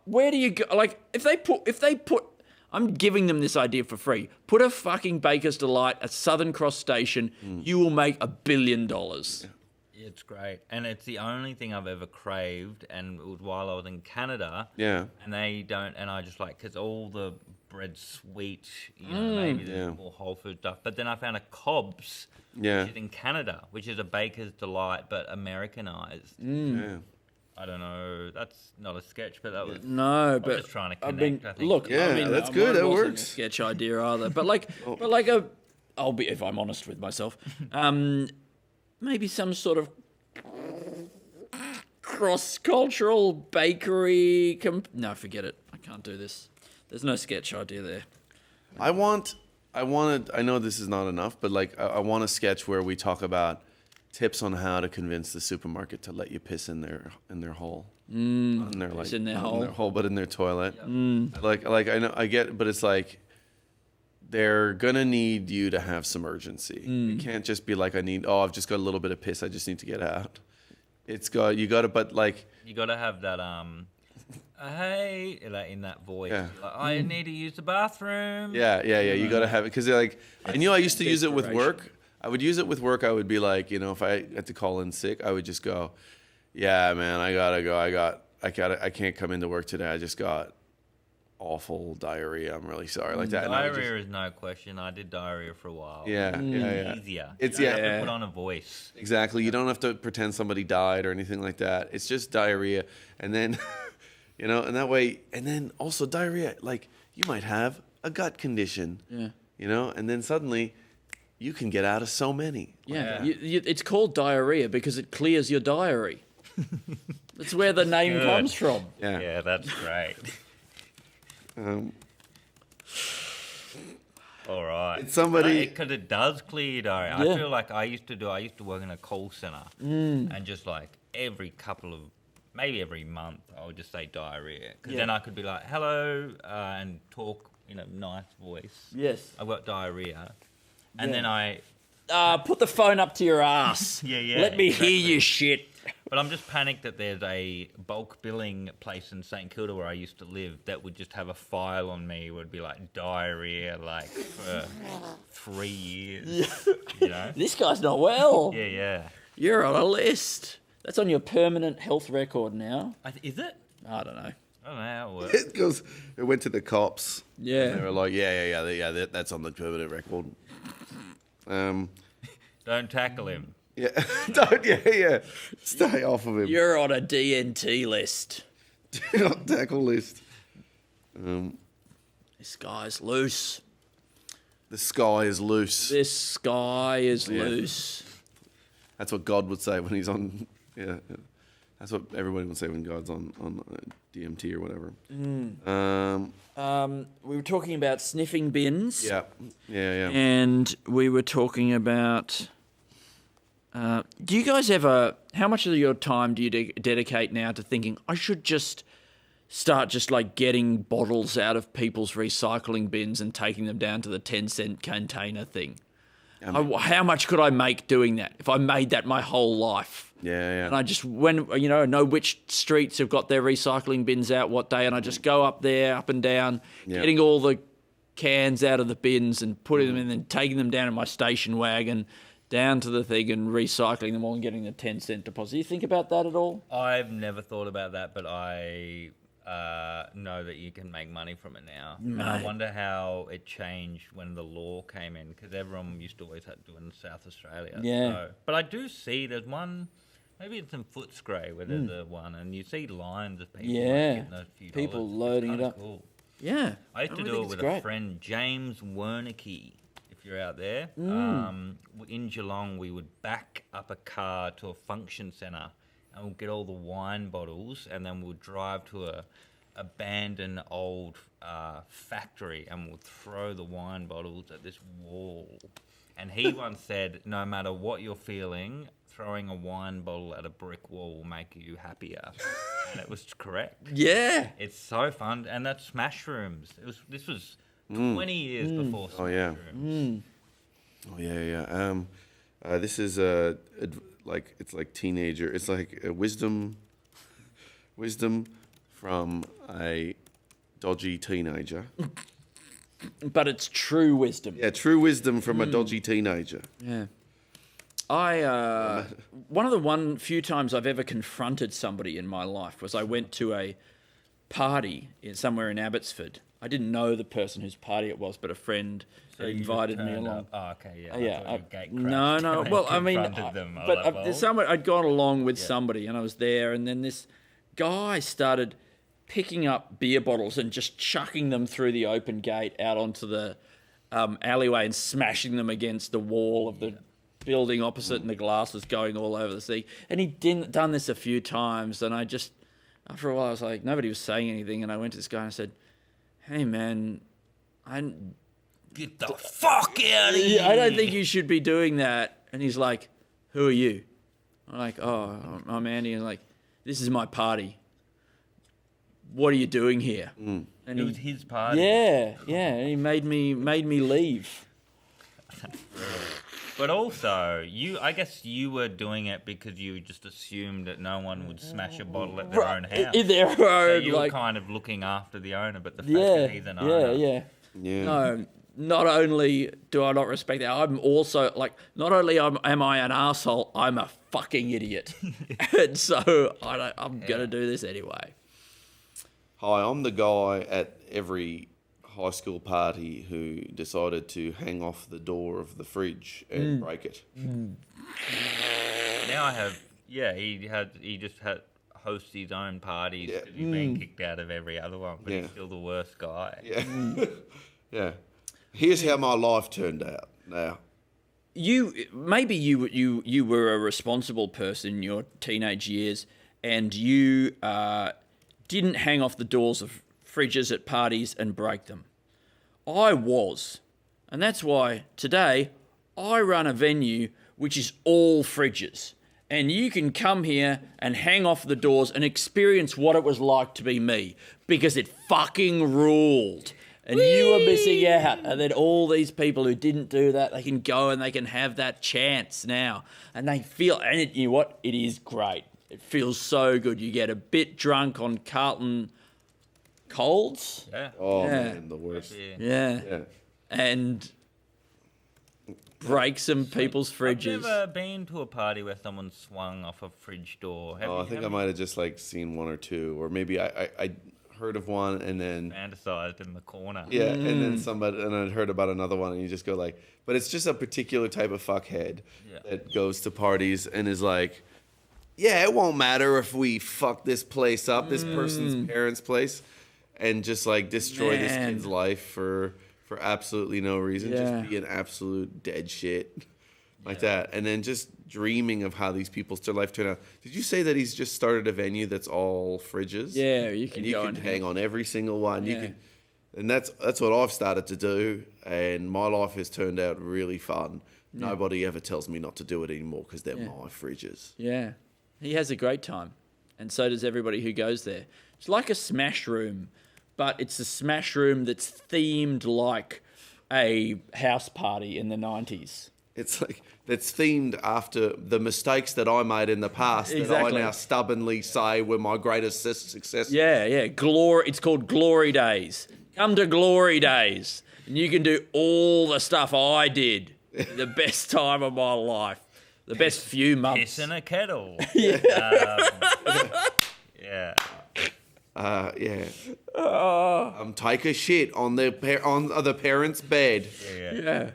where do you go? Like, if they put, I'm giving them this idea for free. Put a fucking Baker's Delight at Southern Cross Station. You will make $1 billion. It's great. And it's the only thing I've ever craved. And it was while I was in Canada. Yeah. And they don't, and I just like, because all the bread's sweet, you know, maybe there's more whole food stuff. But then I found a Cobb's, which is in Canada, which is a Baker's Delight, but Americanized. Yeah. I don't know. That's not a sketch, but that was. No, I'm but just trying to connect. I think. Look, that's good. That works. A sketch idea either, but I'll be, if I'm honest with myself, maybe some sort of cross-cultural bakery. No, forget it. I can't do this. There's no sketch idea there. I know this is not enough, but like I want a sketch where we talk about tips on how to convince the supermarket to let you piss in their hole. In their, like, in their not hole. in their hole, but in their toilet. Like I know I get, but it's like they're gonna need you to have some urgency. You can't just be like, I've just got a little bit of piss, I just need to get out. You gotta, but like, you gotta have that hey, like in that voice. Yeah. Like, I need to use the bathroom. Yeah. You gotta have it because like, and I used to use it with work. I would use it with work. I would be like, if I had to call in sick, I would just go, yeah, man, I gotta go. I can't come into work today. I just got awful diarrhea. I'm really sorry, like that. Diarrhea is no question. I did diarrhea for a while. Yeah. Easier. It's you don't have to put on a voice. Exactly. You don't have to pretend somebody died or anything like that. It's just diarrhea, and then, and that way, and then also diarrhea. Like you might have a gut condition. Yeah. And then suddenly, you can get out of so many. Yeah. It's called diarrhea because it clears your diary. That's where the name comes from. Yeah, that's great. All right. It's somebody because it does clear your diary. Yeah. I feel like I used to work in a call center, and just like every maybe every month, I would just say diarrhea because then I could be like, "Hello," and talk in a nice voice. Yes. I've got diarrhea, and then put the phone up to your ass. Yeah. Let me hear you shit. But I'm just panicked that there's a bulk billing place in St Kilda where I used to live that would just have a file on me where it'd be like diarrhea like for 3 years. This guy's not well. Yeah. You're on a list. That's on your permanent health record now. Is it? I don't know. I don't know how it works. It went to the cops. Yeah. And they were like, yeah, that's on the permanent record. Don't tackle him. Yeah. Don't. Yeah. Stay off of him. You're on a DNT list. Do not tackle list. This guy's loose. The sky is loose. This sky is loose. That's what God would say when he's on. Yeah. That's what everybody would say when God's on DMT or whatever. We were talking about sniffing bins. Yeah. And we were talking about. Do you guys ever? How much of your time do you dedicate now to thinking I should just start just like getting bottles out of people's recycling bins and taking them down to the 10-cent container thing? How much could I make doing that if I made that my whole life? Yeah. And I just know which streets have got their recycling bins out what day, and I just go up there, up and down, getting all the cans out of the bins and putting them in, and taking them down in my station wagon down to the thing and recycling them all and getting the 10-cent deposit. Do you think about that at all? I've never thought about that, but I know that you can make money from it now. And I wonder how it changed when the law came in, because everyone used to always have to do it in South Australia. Yeah. So, but I do see there's one, maybe it's in Footscray where there's a one, and you see lines of people getting those few people dollars. loading It's it up. Cool. Yeah. I used to do it with a friend, James Warneke. If you're out there, in Geelong, we would back up a car to a function centre and we'll get all the wine bottles, and then we'll drive to a abandoned old factory and we'll throw the wine bottles at this wall. And he once said, no matter what you're feeling, throwing a wine bottle at a brick wall will make you happier. And it was correct. Yeah. It's so fun. And that's Smash Rooms. This was 20 years before Smash Rooms. Oh yeah. This is it's like teenager. It's like a wisdom from a dodgy teenager. But it's true wisdom. Yeah, true wisdom from a dodgy teenager. Yeah. One of the few times I've ever confronted somebody in my life was I went to a party somewhere in Abbotsford. I didn't know the person whose party it was, but a friend invited me along. Oh, okay, yeah. No. Well, I mean, I'd gone along with somebody, and I was there, and then this guy started picking up beer bottles and just chucking them through the open gate out onto the alleyway and smashing them against the wall of the building opposite, and the glass was going all over the sea. And he'd done this a few times, and I just, after a while, I was like, nobody was saying anything, and I went to this guy and I said, hey, man, get the fuck out of here. I don't think you should be doing that. And he's like, who are you? I'm like, oh, I'm Andy. And like, this is my party. What are you doing here? And it was his party. Yeah, yeah. He made me leave. But also, I guess you were doing it because you just assumed that no one would smash a bottle at their own house. In their own, so you were like, kind of looking after the owner, but the fact that he's an owner. Yeah. No, not only do I not respect that, I'm also like, not only am I an asshole, I'm a fucking idiot, and so I'm gonna do this anyway. Hi, I'm the guy at every high school party who decided to hang off the door of the fridge and break it. Now I have, he just hosts his own parties because he's been kicked out of every other one, but he's still the worst guy. Yeah. Yeah. Here's how my life turned out now. You were a responsible person in your teenage years, and you didn't hang off the doors of fridges at parties and break them. I was, and that's why today I run a venue which is all fridges, and you can come here and hang off the doors and experience what it was like to be me, because it fucking ruled. And you were missing out. And then all these people who didn't do that, they can go and they can have that chance now. And they feel, and you know what? It is great. It feels so good. You get a bit drunk on Carlton Colds. Yeah. Oh, man, the worst. Yeah. And break some people's fridges. I've never been to a party where someone swung off a fridge door. I think I might have just like seen one or two, or maybe I heard of one and then fantasized in the corner. Yeah, and then I'd heard about another one, and you just go like, but it's just a particular type of fuckhead that goes to parties and is like, yeah, it won't matter if we fuck this place up, this person's parents' place, and just like destroy this kid's life for absolutely no reason, just be an absolute dead shit like that, and then just dreaming of how these people's life turn out. Did you say that he's just started a venue that's all fridges? Yeah, you can go and hang on every single one. You can, and that's what I've started to do, and my life has turned out really fun. Yeah. Nobody ever tells me not to do it anymore because they're my fridges. Yeah, he has a great time, and so does everybody who goes there. It's like a smash room, but it's a smash room that's themed like a house party in the 90s. It's like that's themed after the mistakes that I made in the past that I now stubbornly say were my greatest success. Yeah. It's called Glory Days. Come to Glory Days, and you can do all the stuff I did. The best time of my life. The best few months. Piss in a kettle. Take a shit on the parents' bed. Yeah.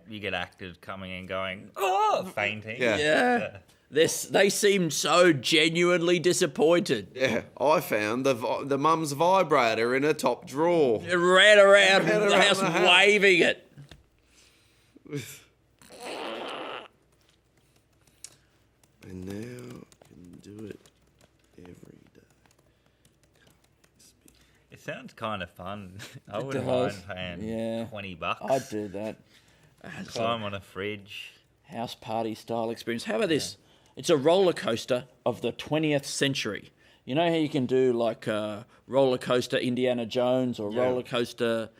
You get actors coming and going, fainting. Yeah. They seemed so genuinely disappointed. Yeah, I found the mum's vibrator in her top drawer. It ran around the house waving it. And now you can do it every day. It sounds kind of fun. I wouldn't mind paying $20. I'd do that. Climb on a fridge. House party style experience. How about this? It's a roller coaster of the 20th century. You know how you can do like a roller coaster Indiana Jones or roller coaster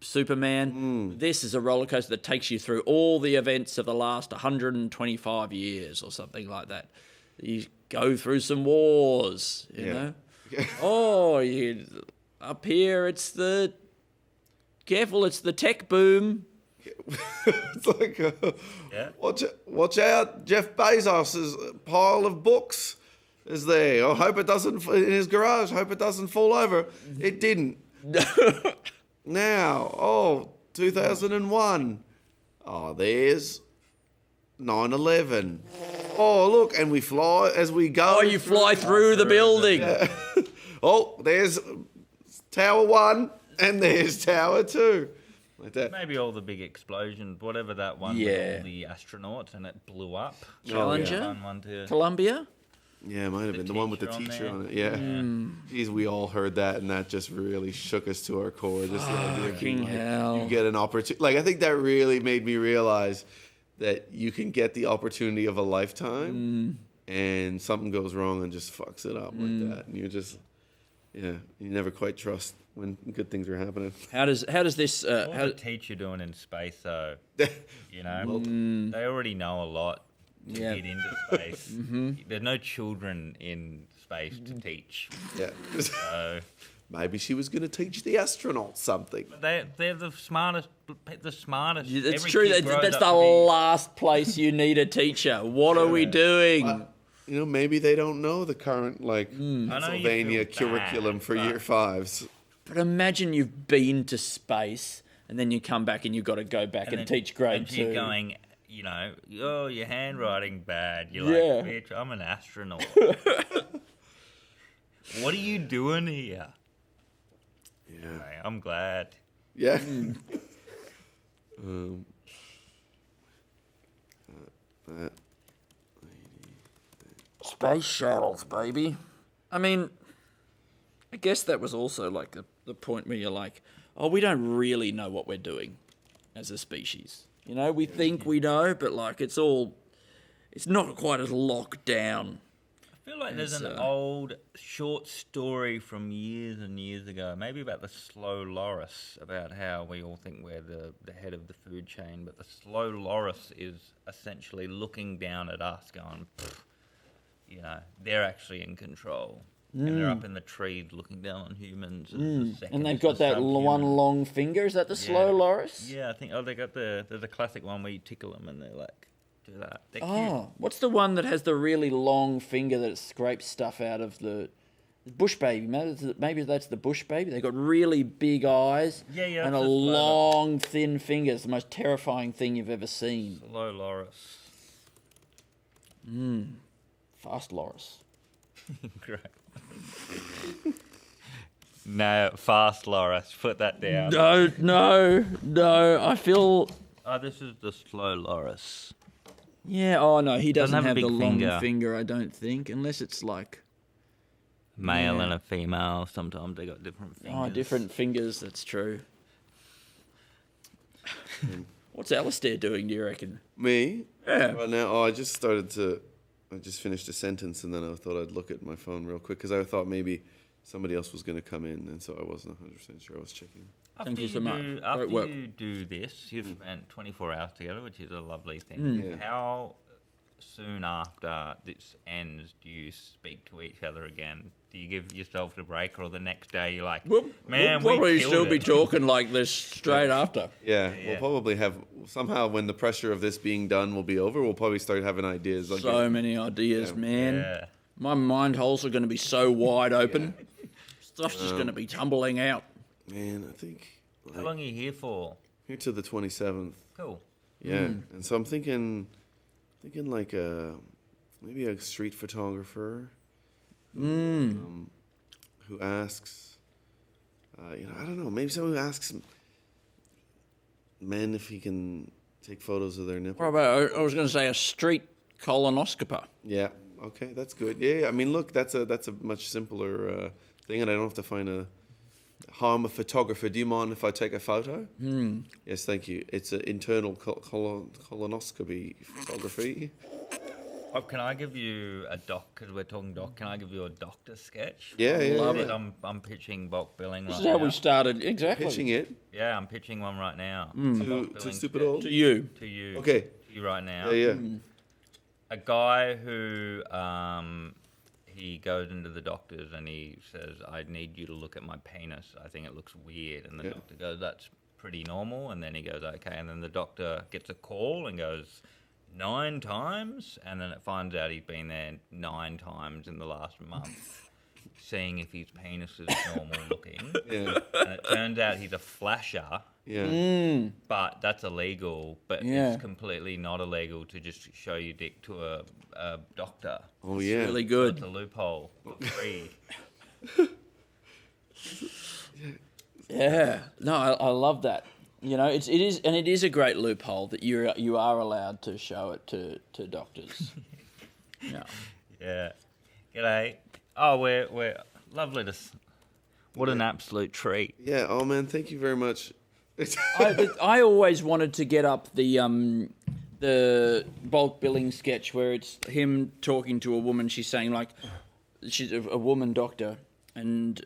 Superman? This is a roller coaster that takes you through all the events of the last 125 years or something like that. You go through some wars, you know? Up here it's the tech boom. It's like, watch out, Jeff Bezos' pile of books is there. I hope it doesn't, in his garage, hope it doesn't fall over. It didn't. Now, 2001. Oh, there's 9/11. Oh, look, and we fly as we go. Oh, you fly through the building. Yeah. Oh, there's Tower 1 and there's Tower 2. Like that. Maybe all the big explosions, whatever that one with all the astronauts and it blew up. Challenger? Columbia? Yeah, it might have been the one with the teacher on it. Yeah. Jeez, we all heard that, and that just really shook us to our core. Just the idea of being like, you get an opportunity. Like, I think that really made me realize that you can get the opportunity of a lifetime, and something goes wrong and just fucks it up like that, and you're just Yeah, you never quite trust when good things are happening. How does this? What's a teacher doing in space, though? You know, they already know a lot to Yeah. get into space. There's no children in space to teach. Yeah. So maybe she was going to teach the astronauts something. they're the smartest. The smartest. It's Every true. kid grows That's up the to be- last place you need a teacher. What are we doing? You know, maybe they don't know the current I know Pennsylvania you feel curriculum bad, for but- year 5s. But imagine you've been to space and then you come back and you've got to go back and then- teach grade and 2. you're going, you know, oh, your handwriting bad. You're Yeah. like, bitch, I'm an astronaut. What are you doing here? Yeah. Anyway, I'm glad. Yeah. That Space shuttles, baby. I mean, I guess that was also like the point where you're like, oh, we don't really know what we're doing as a species. You know, we think we know, but like it's not quite as locked down. I feel like there's an old short story from years and years ago, maybe about the slow loris, about how we all think we're the head of the food chain, but the slow loris is essentially looking down at us going, you know, they're actually in control. And they're up in the trees looking down on humans. And they've got that one long finger. Is that the slow loris? Yeah, I think, they got there's a classic one where you tickle them and they're like, do that. They're Oh, what's the one that has the really long finger that scrapes stuff out of the bush baby? Maybe that's the bush baby. They've got really big eyes Yeah, yeah, and a that's the slow long, thin finger. It's the most terrifying thing you've ever seen. Slow loris. Fast loris. Great. No, fast loris. Put that down. No. I feel... Oh, this is the slow loris. Yeah, oh no, he doesn't Doesn't have a have the big long finger. finger, I don't think, unless it's like... Male Yeah. and a female. Sometimes they got different fingers. Oh, different fingers, that's true. What's Alasdair doing, do you reckon? Me? Yeah. Right now, I just finished a sentence and then I thought I'd look at my phone real quick because I thought maybe somebody else was going to come in and so I wasn't 100% sure. I was checking. Thank you so much. After Great work. you do this, you've spent 24 hours together, which is a lovely thing. Mm. Yeah. How soon after this ends do you speak to each other again? Do you give yourself a break, or the next day you're like, man, we'll probably we still killed be it. talking like this straight after. Yeah, we'll probably have somehow when the pressure of this being done will be over, we'll probably start having ideas. Like So many ideas, man. Yeah. My mind holes are going to be so wide open. Stuff's just going to be tumbling out. Man, I think. How long are you here for? Here to the 27th. Cool. Yeah, and so I'm thinking like maybe a street photographer. Who asks, I don't know, maybe someone who asks men if he can take photos of their nipples. What about, I was going to say a street colonoscoper. Yeah, okay, that's good. Yeah, I mean, look, that's a much simpler thing, and I don't have to find how I'm a photographer. Do you mind if I take a photo? Yes, thank you. It's an internal colonoscopy photography. Oh, can I give you a doc? Because we're talking doc. Can I give you a doctor sketch? Yeah, yeah. Love it. I'm pitching bulk billing This right is how now. we started, exactly. Pitching it Yeah, I'm pitching one right now. to Stupid Old? To you. To you. Okay. To you right now. Yeah. A guy who he goes into the doctors and he says, I need you to look at my penis. I think it looks weird. And the doctor goes, that's pretty normal. And then he goes, okay. And then the doctor gets a call and goes, 9 times? And then it finds out he's been there 9 times in the last month, seeing if his penis is normal looking. Yeah. And it turns out he's a flasher. Yeah. But that's illegal. But Yeah. it's completely not illegal to just show your dick to a doctor. Oh, yeah. Really good. It's a loophole for free. Yeah. No, I love that. You know, it is a great loophole that you are allowed to show it to doctors. Yeah. Yeah. G'day. Oh, we're lovely to. What an absolute treat. Yeah. Oh man, thank you very much. I always wanted to get up the bulk billing sketch where it's him talking to a woman. She's saying like, she's a woman doctor, and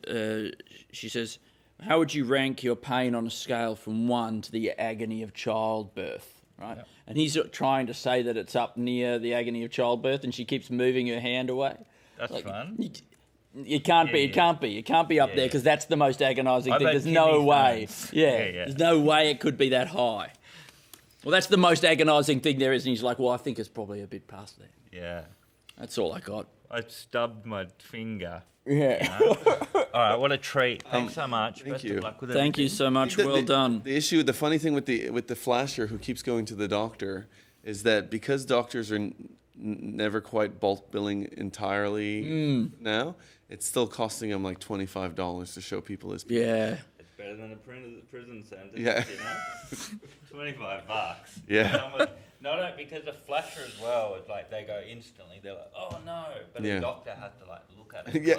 she says, how would you rank your pain on a scale from 1 to the agony of childbirth? Right, and he's trying to say that it's up near the agony of childbirth, and she keeps moving her hand away. That's fun. It can't be. It can't be. It can't be up there because that's the most agonising thing. There's no way. There's no way it could be that high. Well, that's the most agonising thing there is, and he's like, well, I think it's probably a bit past there. Yeah. That's all I got. I stubbed my finger. Yeah. All right, what a treat. Thanks so much. Thank Best you. of luck with Thank you so much. Well done. The funny thing with the flasher who keeps going to the doctor is that because doctors are never quite bulk billing entirely now, it's still costing him like $25 to show people his penis. Yeah. It's better than a prison sentence. Yeah. You know? $25. Yeah. Not because the flasher as well, it's like they go instantly. They're like, oh no, but the doctor has to like look at it. Yeah.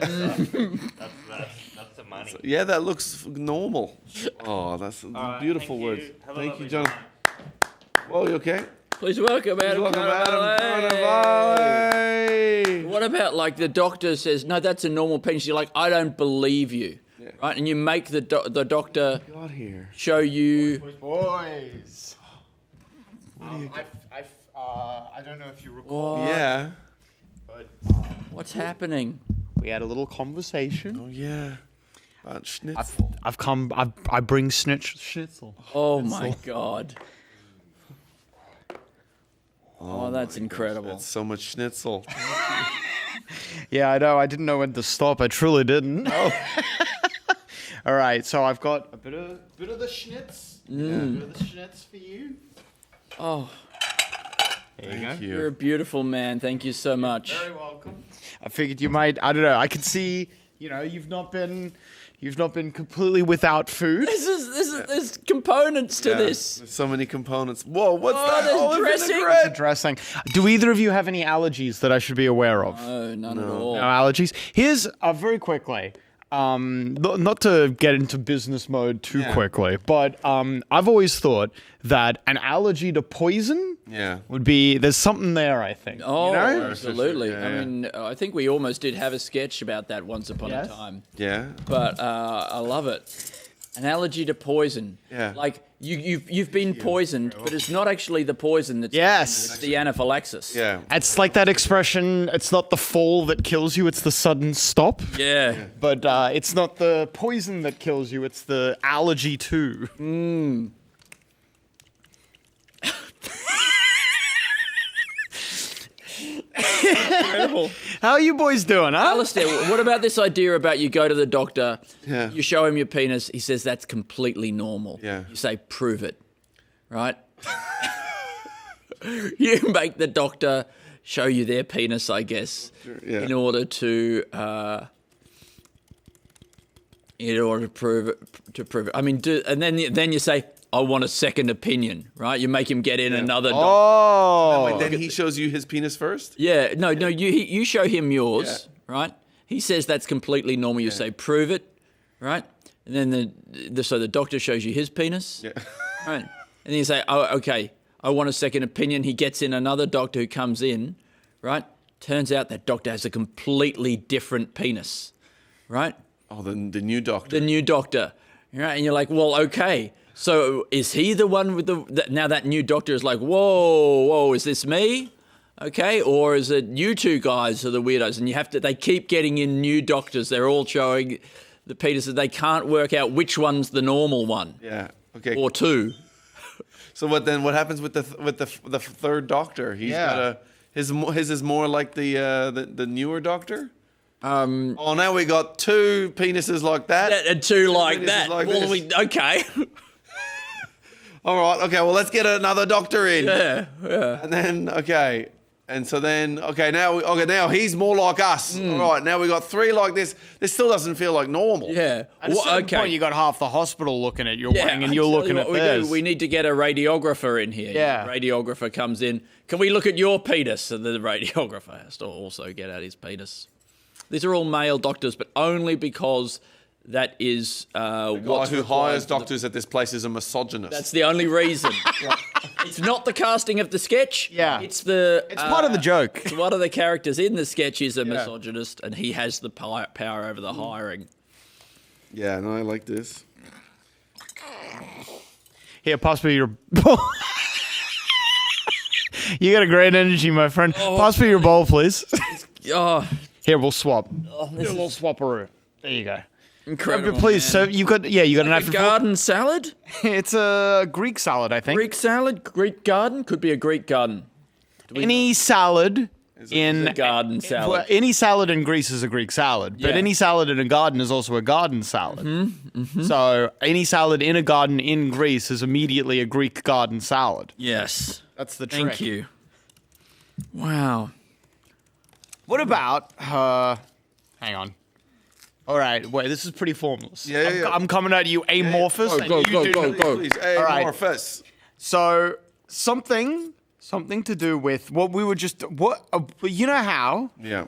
That's the money. So, yeah, that looks normal. Oh, that's beautiful words. Thank you, John. Oh, you okay? Please welcome Adam Carnevale. What about like the doctor says, no, that's a normal penis. You're like, I don't believe you. Yeah. Right? And you make the doctor show you. Boys. I don't know if you recall. Yeah. But what's happening? We had a little conversation. Oh yeah. About schnitzel. I bring schnitzel. Oh my god. Oh, that's incredible. That's so much schnitzel. Yeah, I know. I didn't know when to stop. I truly didn't. Oh. All right, so I've got a bit of the schnitz. A bit of the schnitz for you. Oh. There you go. You're a beautiful man. Thank you so much. Very welcome. I figured you might. I don't know. I could see. You know, you've not been completely without food. There's components to this. There's so many components. Whoa, what's that? There's dressing. It's a dressing. Do either of you have any allergies that I should be aware of? No, none at all. No allergies. Here's very quickly. Not to get into business mode too quickly, but I've always thought that an allergy to poison would be, there's something there, I think. Oh, you know? absolutely. I mean, I think we almost did have a sketch about that once upon a time. Yeah. But I love it. An allergy to poison. Yeah. Like you've been poisoned, but it's not actually the poison that's it's the anaphylaxis. Yeah. It's like that expression, it's not the fall that kills you, it's the sudden stop. Yeah. But it's not the poison that kills you, it's the allergy to. Incredible. How are you boys doing, huh? Alasdair, what about this idea about you go to the doctor, you show him your penis, he says that's completely normal. Yeah. You say, prove it, right? You make the doctor show you their penis, I guess, in order to prove it. I mean, and then you say, I want a second opinion, right? You make him get in another doctor. Oh. Wait, then he shows you his penis first? Yeah, no, you show him yours, right? He says that's completely normal. You say, prove it, right? And then the doctor shows you his penis, right? And then you say, oh, okay, I want a second opinion. He gets in another doctor who comes in, right? Turns out that doctor has a completely different penis, right? Oh, the new doctor. The new doctor, right? And you're like, well, okay. So is he the one with now that new doctor is like, whoa, is this me? Okay, or is it you two guys are the weirdos? And they keep getting in new doctors. They're all showing the Petersen. They can't work out which one's the normal one. Yeah. Okay. Or two. So what happens with the third doctor? He's got his is more like the newer doctor. Now we got two penises like that and two like that. Like well, okay. All right. Okay. Well, let's get another doctor in. Yeah. And then now he's more like us. All right. Now we got three like this. This still doesn't feel like normal. Yeah. At a certain point, you got half the hospital looking at your wang, and you're looking at theirs. We need to get a radiographer in here. Yeah. Radiographer comes in. Can we look at your penis? And the radiographer has to also get out his penis. These are all male doctors, but only because that is The guy who hires doctors at this place is a misogynist. That's the only reason. It's not the casting of the sketch. Yeah. It's part of the joke. It's one of the characters in the sketch is a misogynist, and he has the power over the hiring. Yeah, no, I like this. Here, pass me your. You got a great energy, my friend. Pass me your bowl, please. Oh. Here, we'll swap. This a little swapperoo. There you go. Incredible, Please, man. so you got an Like a garden salad? It's a Greek salad, I think. Greek salad, Greek garden? Could be a Greek garden. Any salad in a garden salad. Well, any salad in Greece is a Greek salad, but Yeah. any salad in a garden is also a garden salad. So any salad in a garden in Greece is immediately a Greek garden salad. Yes. That's the trick. Thank you. Wow. What about hang on. All right, wait, this is pretty formless. I'm coming at you amorphous. Go, and go, you go, do go, not- go. Please, All right. amorphous. So something to do with what we were just you know how? Yeah.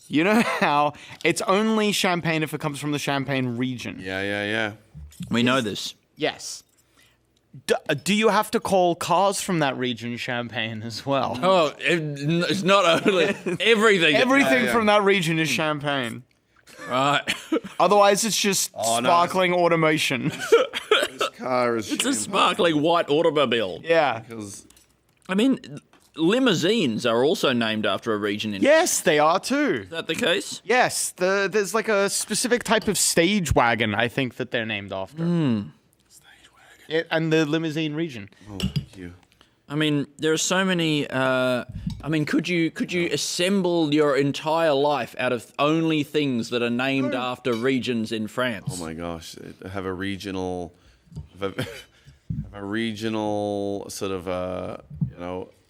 You know how it's only champagne if it comes from the Champagne region. Yeah. We know this. Yes. Do you have to call cars from that region champagne as well? Oh, it's not only everything. Everything from that region is champagne. Right. Otherwise, it's just no. sparkling automation. This car is. It's a sparkling white automobile. Yeah. I mean, limousines are also named after a region in. Yes, they are too. Is that the case? Yes, there's like a specific type of stage wagon, I think, that they're named after. Yeah, and the limousine region. Oh, thank you. I mean, there are so many. Could you assemble your entire life out of only things that are named after regions in France? Oh my gosh, have a regional sort of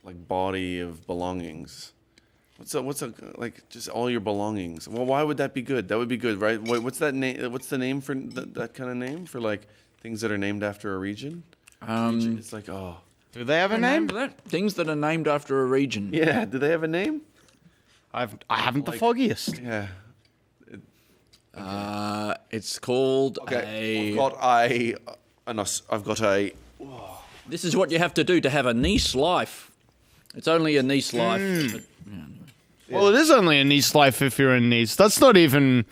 like body of belongings. What's a like just all your belongings? Well, why would that be good? That would be good, right? What's that name? What's the name for that kind of name for like things that are named after a region? It's like Do they have a name? Things that are named after a region. Yeah, do they have a name? I haven't the foggiest. Yeah. It's called I've got a. This is what you have to do to have a nice life. It's only a nice life. But, Well, it is only a Nice life if you're in Nice. That's not even.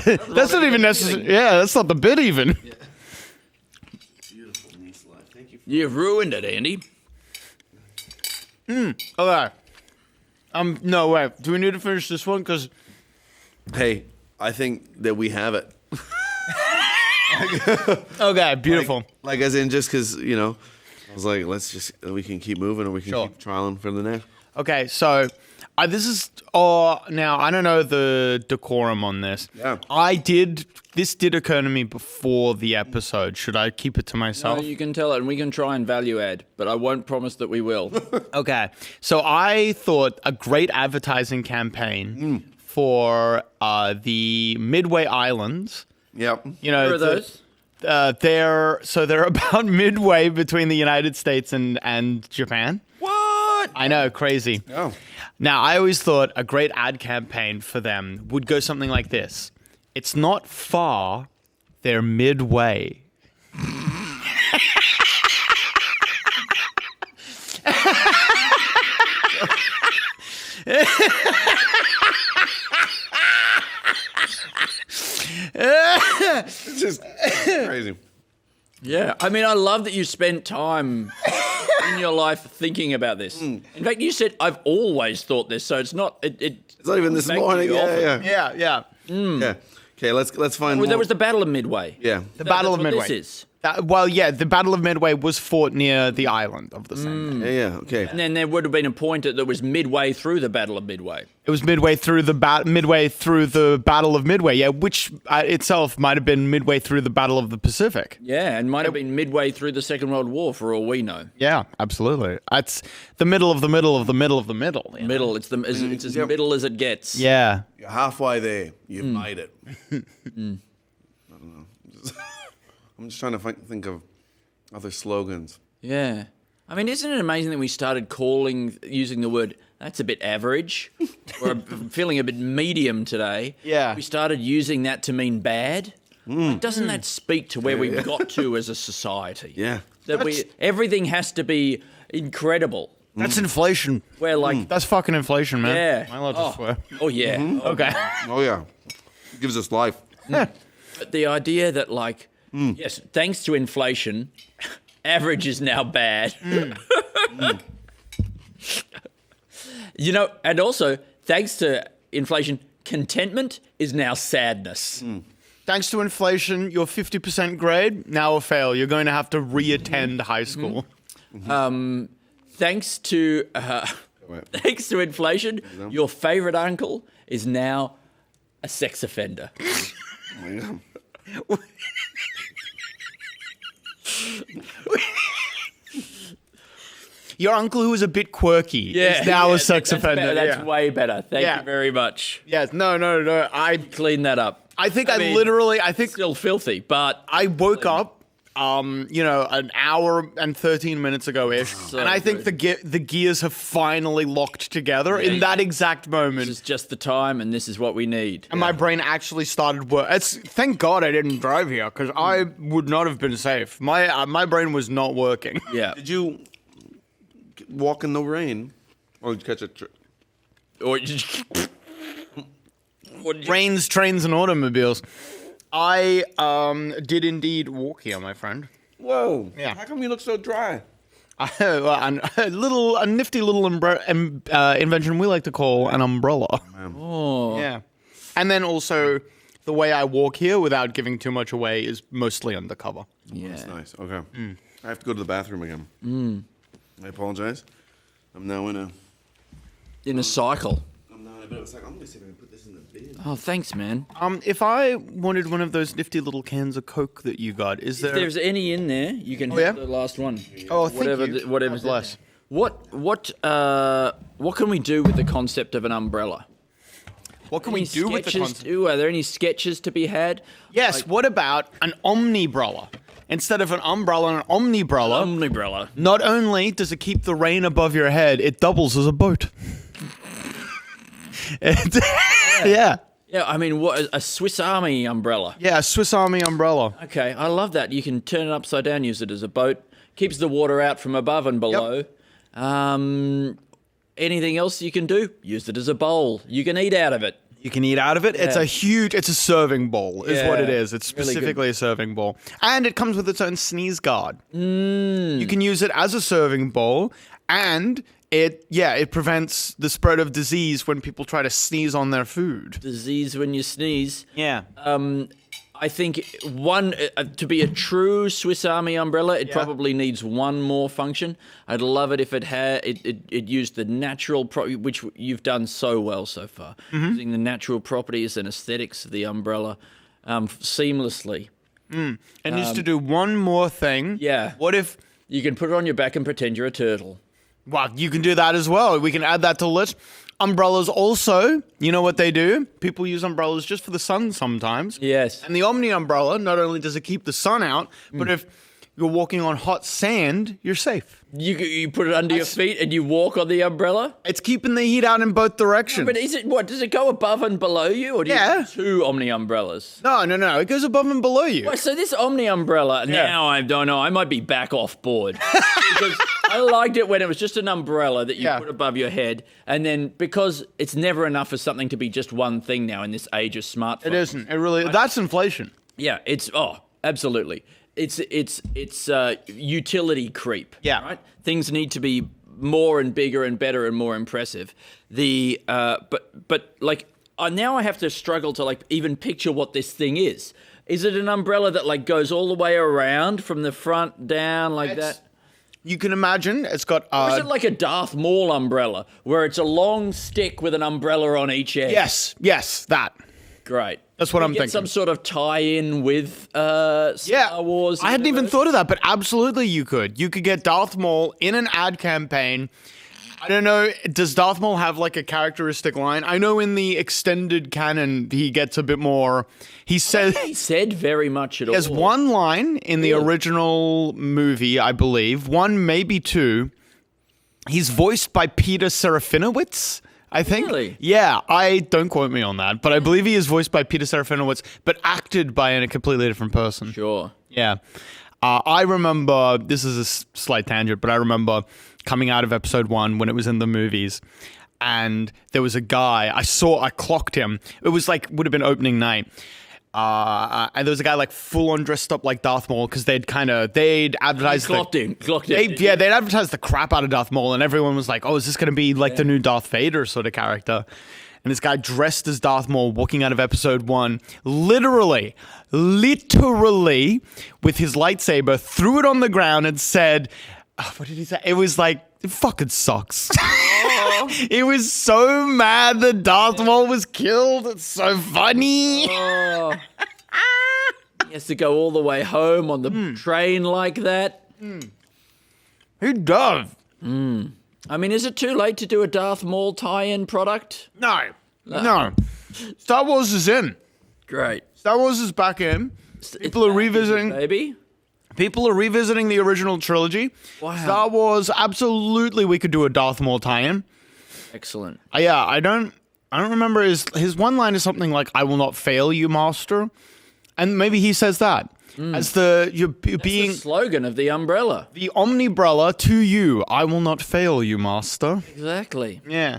That's not even necessary. Yeah, that's not the bit even. Yeah. Beautiful Nice life. Thank you. You've ruined it, Andy. Okay. No, wait. Do we need to finish this one? Because. Hey, I think that we have it. Okay, beautiful. Like as in just because, I was like, we can keep moving or we can keep trialing for the next. Okay, so this is now I don't know the decorum on this. Yeah. This did occur to me before the episode. Should I keep it to myself? No, you can tell it, and we can try and value add, but I won't promise that we will. Okay, so I thought a great advertising campaign for the Midway Islands. Yep. Where are those? They're about midway between the United States and Japan. What? I know, crazy. Oh. Now, I always thought a great ad campaign for them would go something like this. It's not far, they're midway. It's just crazy. Yeah, I mean, I love that you spent time in your life thinking about this. In fact, you said, I've always thought this, so it's not... It's not even this morning. Yeah. Yeah. Yeah. Okay, let's find. Well, there was the Battle of Midway. Yeah. The Battle of Midway. This is. The Battle of Midway was fought near the island of the same name. Yeah, okay. And then there would have been a point that was midway through the Battle of Midway. It was midway through the Battle of Midway, yeah, which itself might have been midway through the Battle of the Pacific. Yeah, and might have been midway through the Second World War, for all we know. Yeah, absolutely. It's the middle of the middle of the middle of the middle. You know? Middle. It's as middle as it gets. Yeah. You're halfway there. You've made it. I don't know. I'm just trying to think of other slogans. Yeah. I mean, isn't it amazing that we started using the word, that's a bit average, or feeling a bit medium today? Yeah. We started using that to mean bad. Like, doesn't that speak to where we've got to as a society? Yeah. That everything has to be incredible. That's inflation. Where like That's fucking inflation, man. Yeah. Am I allowed to swear? Oh yeah. Okay. Oh yeah. It gives us life. But the idea that like yes, thanks to inflation, average is now bad. You know, and also thanks to inflation, contentment is now sadness. Thanks to inflation, your 50% grade, now a fail. You're going to have to re-attend high school. Thanks to inflation, your favorite uncle is now a sex offender. Your uncle who was a bit quirky is now a sex offender. That's way better. Thank you very much. Yes, no. I cleaned that up. I think I think still filthy, but I woke up, an hour and 13 minutes ago-ish, and I think the gears have finally locked together in that exact moment. This is just the time, and this is what we need. And my brain actually started work. Thank God I didn't drive here, because I would not have been safe. My brain was not working. Yeah. Did you walk in the rain, or did you catch a? Rains, trains, and automobiles. I did indeed walk here, my friend. Whoa! Yeah. How come you look so dry? A nifty little invention we like to call an umbrella. Oh. Yeah. And then also, the way I walk here without giving too much away is mostly undercover. Yeah. That's nice. Okay. I have to go to the bathroom again. I apologize. I'm now in a cycle. I'm now in a bit of a cycle. I'm going to see if I can put this in the bin. Oh, thanks, man. If I wanted one of those nifty little cans of Coke that you got, is there? If there's any in there, you can have the last one. Oh, thank you. Whatever's God bless. What can we do with the concept of an umbrella? What can we do with the concept? Are there any sketches to be had? Yes. What about an omnibrella? Instead of an umbrella, an omnibrella. Not only does it keep the rain above your head, it doubles as a boat. Yeah. Yeah, I mean, what a Swiss Army umbrella. Yeah, a Swiss Army umbrella. Okay, I love that. You can turn it upside down, use it as a boat. Keeps the water out from above and below. Yep. Anything else you can do? Use it as a bowl. You can eat out of it. You can eat out of it. Yeah. It's a serving bowl is what it is. It's Really specifically a serving bowl. And it comes with its own sneeze guard. You can use it as a serving bowl, and it prevents the spread of disease when people try to sneeze on their food. Disease when you sneeze. Yeah. I think to be a true Swiss Army umbrella, it probably needs one more function. I'd love it if it used the natural which you've done so well so far, using the natural properties and aesthetics of the umbrella seamlessly. It needs to do one more thing. Yeah. What if you can put it on your back and pretend you're a turtle? Well, you can do that as well. We can add that to the list. Umbrellas also, you know what they do? People use umbrellas just for the sun sometimes. Yes. And the Omni umbrella, not only does it keep the sun out, but if you're walking on hot sand, you're safe. You put it under your feet and you walk on the umbrella? It's keeping the heat out in both directions. No, but does it go above and below you? Or do you have two Omni umbrellas? No. It goes above and below you. Well, so this Omni umbrella, now I don't know, I might be back off board. Because I liked it when it was just an umbrella that you put above your head. And then because it's never enough for something to be just one thing now in this age of smartphones. It isn't. It really, that's inflation. Yeah, absolutely. It's utility creep. Yeah. Right? Things need to be more and bigger and better and more impressive. But now I have to struggle to like even picture what this thing is. Is it an umbrella that like goes all the way around from the front down like that? You can imagine it's got. Or is it like a Darth Maul umbrella where it's a long stick with an umbrella on each end? Yes, that. Great. That's what I'm thinking. Some sort of tie-in with Star Wars. I hadn't even thought of that, but absolutely you could. You could get Darth Maul in an ad campaign. I don't know, does Darth Maul have like a characteristic line? I know in the extended canon he gets a bit more. He said very much at all. He has one line in the original movie, I believe. One, maybe two. He's voiced by Peter Serafinowicz. I think. Really? Yeah, I don't quote me on that, but I believe he is voiced by Peter Serafinowicz, but acted by a completely different person. Sure. Yeah. I remember, this is a slight tangent, but I remember coming out of episode 1 when it was in the movies, and there was a guy, I clocked him. It was like, would have been opening night. And there was a guy like full on dressed up like Darth Maul because they'd advertised. Clocked him. Yeah, they'd advertised the crap out of Darth Maul, and everyone was like, "Oh, is this going to be like the new Darth Vader sort of character?" And this guy dressed as Darth Maul, walking out of episode 1, literally, with his lightsaber, threw it on the ground and said, "What did he say?" It was like, "It fucking sucks." He was so mad that Darth Maul was killed. It's so funny. Oh. He has to go all the way home on the train like that. Who does? I mean, is it too late to do a Darth Maul tie-in product? No. Star Wars is in. Great. Star Wars is back in. People are revisiting. Baby. People are revisiting the original trilogy. Wow. Star Wars, absolutely, we could do a Darth Maul tie-in. Excellent. Yeah, I don't remember his one line is something like "I will not fail you, master," and maybe he says that as you're being the slogan of the umbrella, the omnibrella to you. I will not fail you, master. Exactly. Yeah.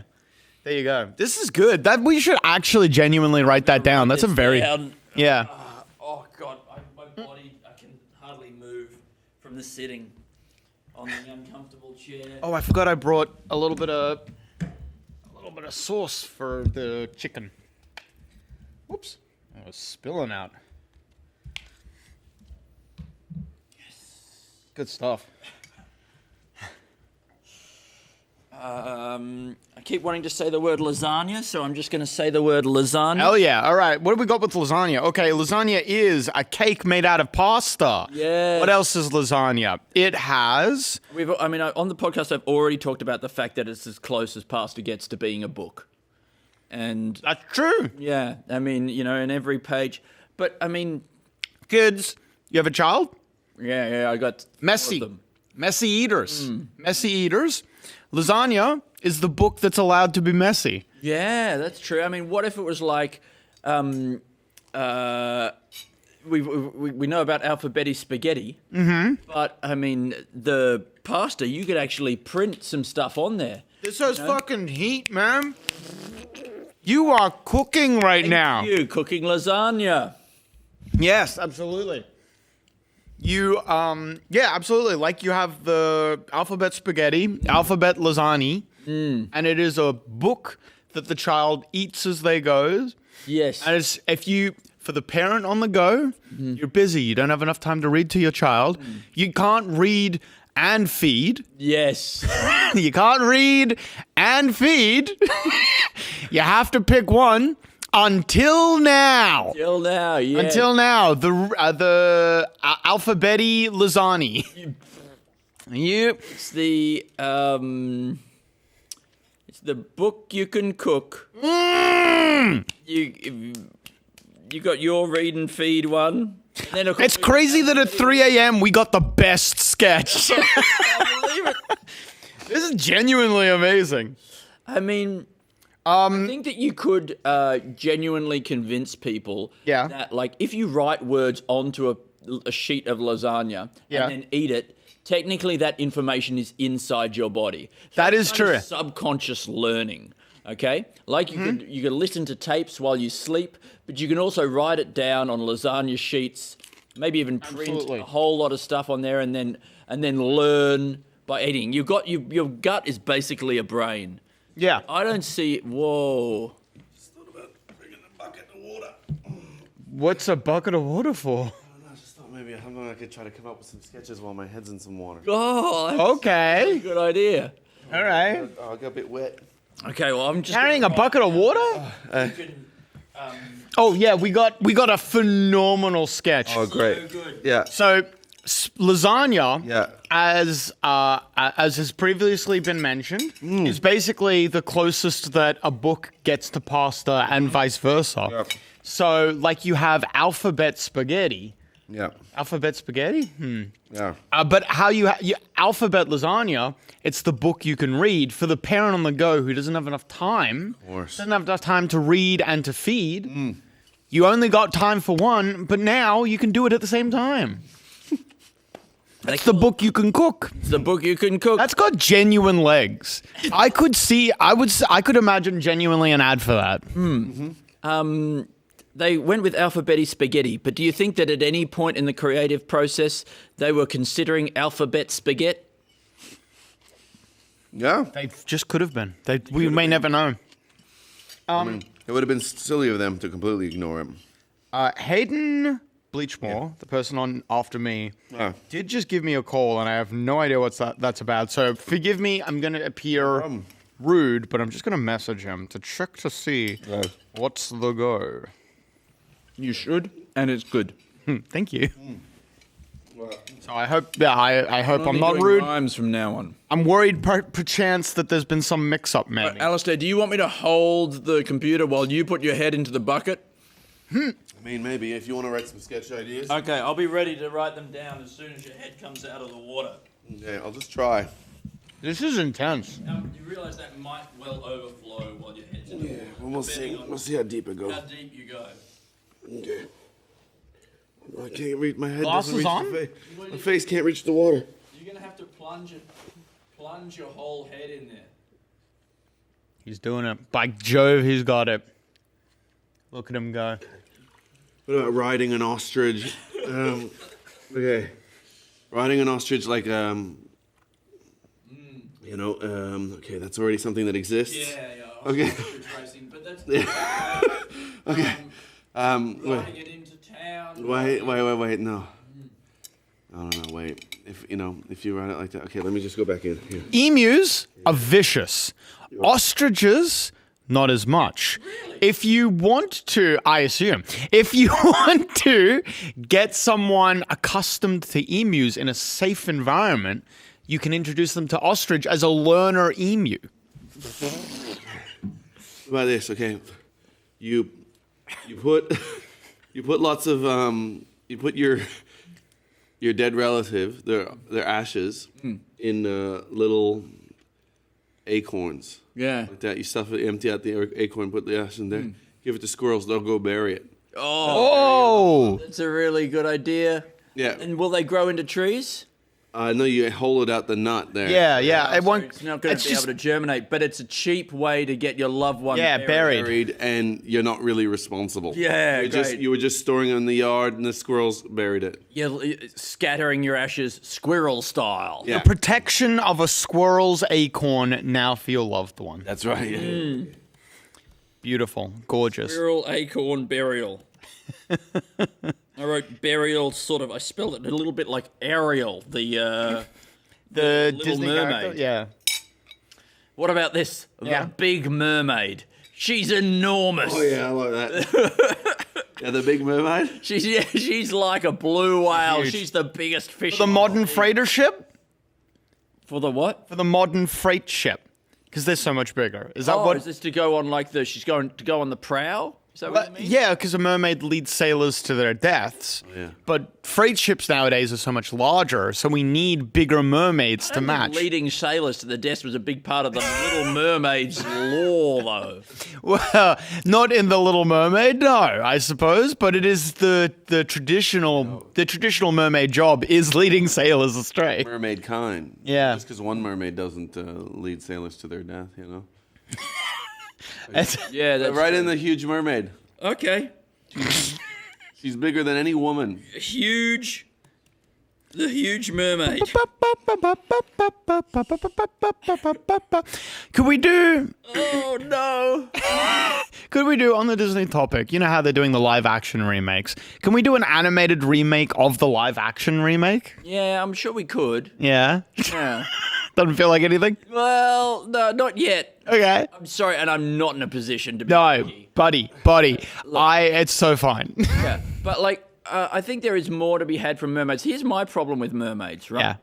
There you go. This is good. That we should actually genuinely write that down. That's a very yeah. Oh God, my body, I can hardly move from the sitting on the uncomfortable chair. Oh, I forgot I brought a little bit of sauce for the chicken. Whoops. I was spilling out. Yes. Good stuff. I keep wanting to say the word lasagna, so I'm just going to say the word lasagna. Hell yeah. All right. What have we got with lasagna? Okay, lasagna is a cake made out of pasta. Yes. What else is lasagna? It has... on the podcast, I've already talked about the fact that it's as close as pasta gets to being a book. And that's true. Yeah. I mean, in every page. But, I mean... Kids, you have a child? Yeah, I got messy. Them. Messy eaters. Messy eaters. Lasagna is the book that's allowed to be messy. Yeah, that's true. I mean, what if it was like, we know about alphabeti spaghetti, but I mean, the pasta, you could actually print some stuff on there. This has fucking heat, man. You are cooking now. Thank you, cooking lasagna. Yes, absolutely. You, absolutely. Like you have the alphabet spaghetti, alphabet lasagna, and it is a book that the child eats as they go. Yes. And it's, for the parent on the go, you're busy. You don't have enough time to read to your child. You can't read and feed. Yes. You can't read and feed. You have to pick one. Until now, yeah. Until now, the alphabeti lasagna. Yep. It's the book you can cook. You got your read and feed one. And then it's crazy that at 3 a.m. we got the best sketch. I believe it. This is genuinely amazing. I mean. I think that you could genuinely convince people that, like, if you write words onto a sheet of lasagna and then eat it, technically that information is inside your body. So that is true. Subconscious learning, okay? Like you could listen to tapes while you sleep, but you can also write it down on lasagna sheets, maybe even print a whole lot of stuff on there, and then learn by eating. Your gut is basically a brain. Yeah. I don't see... Whoa. Just thought about bringing a bucket of water. What's a bucket of water for? I don't know, I just thought maybe I could try to come up with some sketches while my head's in some water. Oh, that's okay. a good idea. All right. I'll get a bit wet. Okay, well, I'm just... Carrying a bucket of water? Oh, yeah, we got a phenomenal sketch. Oh, great. So good. Yeah. So... lasagna, as has previously been mentioned, is basically the closest that a book gets to pasta and vice versa. Yep. So, like, you have alphabet spaghetti, Yeah. Alphabet spaghetti? Yeah. But how you alphabet lasagna, it's the book you can read for the parent on the go who doesn't have enough time. Of course. Doesn't have enough time to read and to feed. You only got time for one, but now you can do it at the same time. That's the book you can cook. It's the book you can cook. That's got genuine legs. I could imagine genuinely an ad for that. They went with alphabeti spaghetti, but do you think that at any point in the creative process they were considering alphabet spaghetti? Yeah. They just could have been. We may never know. I mean, it would have been silly of them to completely ignore him. Hayden Bleechmore, the person on after me, did just give me a call, and I have no idea what that's about. So forgive me, I'm going to appear rude, but I'm just going to message him to check to see what's the go. You should, and it's good. Thank you. So I hope, I hope I'm not rude. Rhymes from now on. I'm worried perchance that there's been some mix-up, maybe. Alasdair, do you want me to hold the computer while you put your head into the bucket? I mean, maybe if you want to write some sketch ideas. Okay, I'll be ready to write them down as soon as your head comes out of the water. Okay, I'll just try. This is intense. You realise that might well overflow while your head's in the water. We'll see. We'll see how deep it goes. How deep you go. Okay. I can't reach my head. Glasses doesn't reach on? the face. My face can't reach the water. You're gonna have to plunge your whole head in there. He's doing it. By Jove, he's got it. Look at him go. What about riding an ostrich? Okay. Riding an ostrich like, okay, that's already something that exists. Yeah. Okay. Ostrich racing, but that's Okay. riding it into town. Wait, no. No, wait. If you ride it like that. Okay, let me just go back in. Here. Emus are vicious. Ostriches, not as much. Really? If you want to get someone accustomed to emus in a safe environment, you can introduce them to ostrich as a learner emu. What about this? Okay, you put lots of you put your dead relative, their ashes in little acorns. Yeah. Like that. You stuff it, empty out the acorn, put the ash in there, give it to squirrels, they'll go bury it. Oh! That's a really good idea. Yeah. And will they grow into trees? No, you hollowed out the nut there. Yeah. It won't. It's not going to be able to germinate, but it's a cheap way to get your loved one buried, and you're not really responsible. Yeah, you were just storing it in the yard, and the squirrels buried it. You're scattering your ashes squirrel style. The protection of a squirrel's acorn now for your loved one. That's right. Yeah. Beautiful, gorgeous. Squirrel acorn burial. I wrote burial I spelled it a little bit like Ariel, the Little Disney Mermaid. character? Yeah. What about this? The Big Mermaid. She's enormous. Oh yeah, I like that. Yeah, the Big Mermaid. She's like a blue whale. Huge. She's the biggest fish. For the modern freighter ship? For the what? For the modern freight ship. Because they're so much bigger. Is that is this to go on she's going to go on the prow? Is that what you mean? Yeah, because a mermaid leads sailors to their deaths. Oh, yeah. But freight ships nowadays are so much larger, so we need bigger mermaids to match. Leading sailors to the death was a big part of the Little Mermaid's lore, though. Well, not in the Little Mermaid, no, I suppose, but it is the traditional mermaid job is leading sailors astray. Mermaid kind. Yeah. Just because one mermaid doesn't lead sailors to their death, Yeah, that's right in the Huge Mermaid. Okay. She's bigger than any woman. The Huge Mermaid. Could we do... Oh, no. Could we do, on the Disney topic, you know how they're doing the live-action remakes? Can we do an animated remake of the live-action remake? Yeah, I'm sure we could. Yeah? Yeah. Doesn't feel like anything? Well, no, not yet. Okay. I'm sorry, and I'm not in a position to be No, buddy. It's so fine. Yeah, but I think there is more to be had from mermaids. Here's my problem with mermaids, right? Yeah.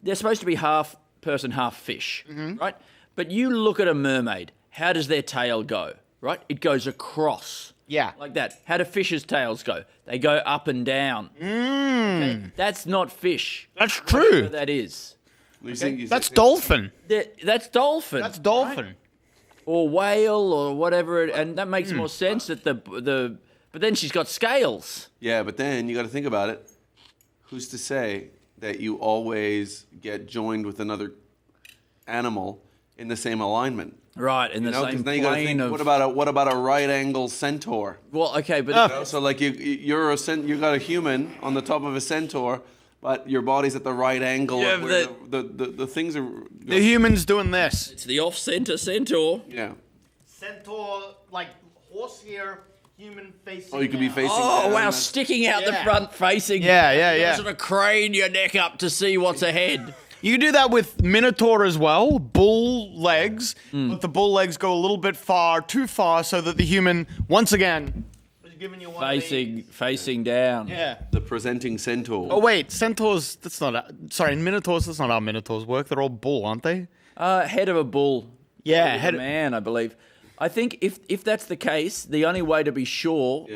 They're supposed to be half person, half fish, right? But you look at a mermaid, how does their tail go, right? It goes across. Yeah. Like that. How do fish's tails go? They go up and down. Okay? That's not fish. That's true. Whatever that is. Okay? That's dolphin. That's dolphin. That's dolphin. Right? Or whale or whatever. And that makes more sense that but then she's got scales. Yeah, but then you got to think about it. Who's to say that you always get joined with another animal in the same alignment? Right, in the same then you gotta plane think, of... what about a right angle centaur? Well, okay, but... So like you got a human on the top of a centaur, but your body's at the right angle. Yeah, where the things are... The human's doing this. It's the off-center centaur. Yeah. Centaur, like horse here, human facing. Oh, you could be facing. Oh, down. wow, sticking out the front facing. Yeah. You sort of crane your neck up to see what's ahead. You can do that with Minotaur as well, bull legs, but the bull legs go a little bit too far, so that the human, once again, is giving you one facing down. Yeah. The presenting centaur. Oh wait, centaurs, Minotaurs, that's not how Minotaurs work. They're all bull, aren't they? Head of a bull. Yeah, head of a man, I believe. I think if that's the case, the only way to be sure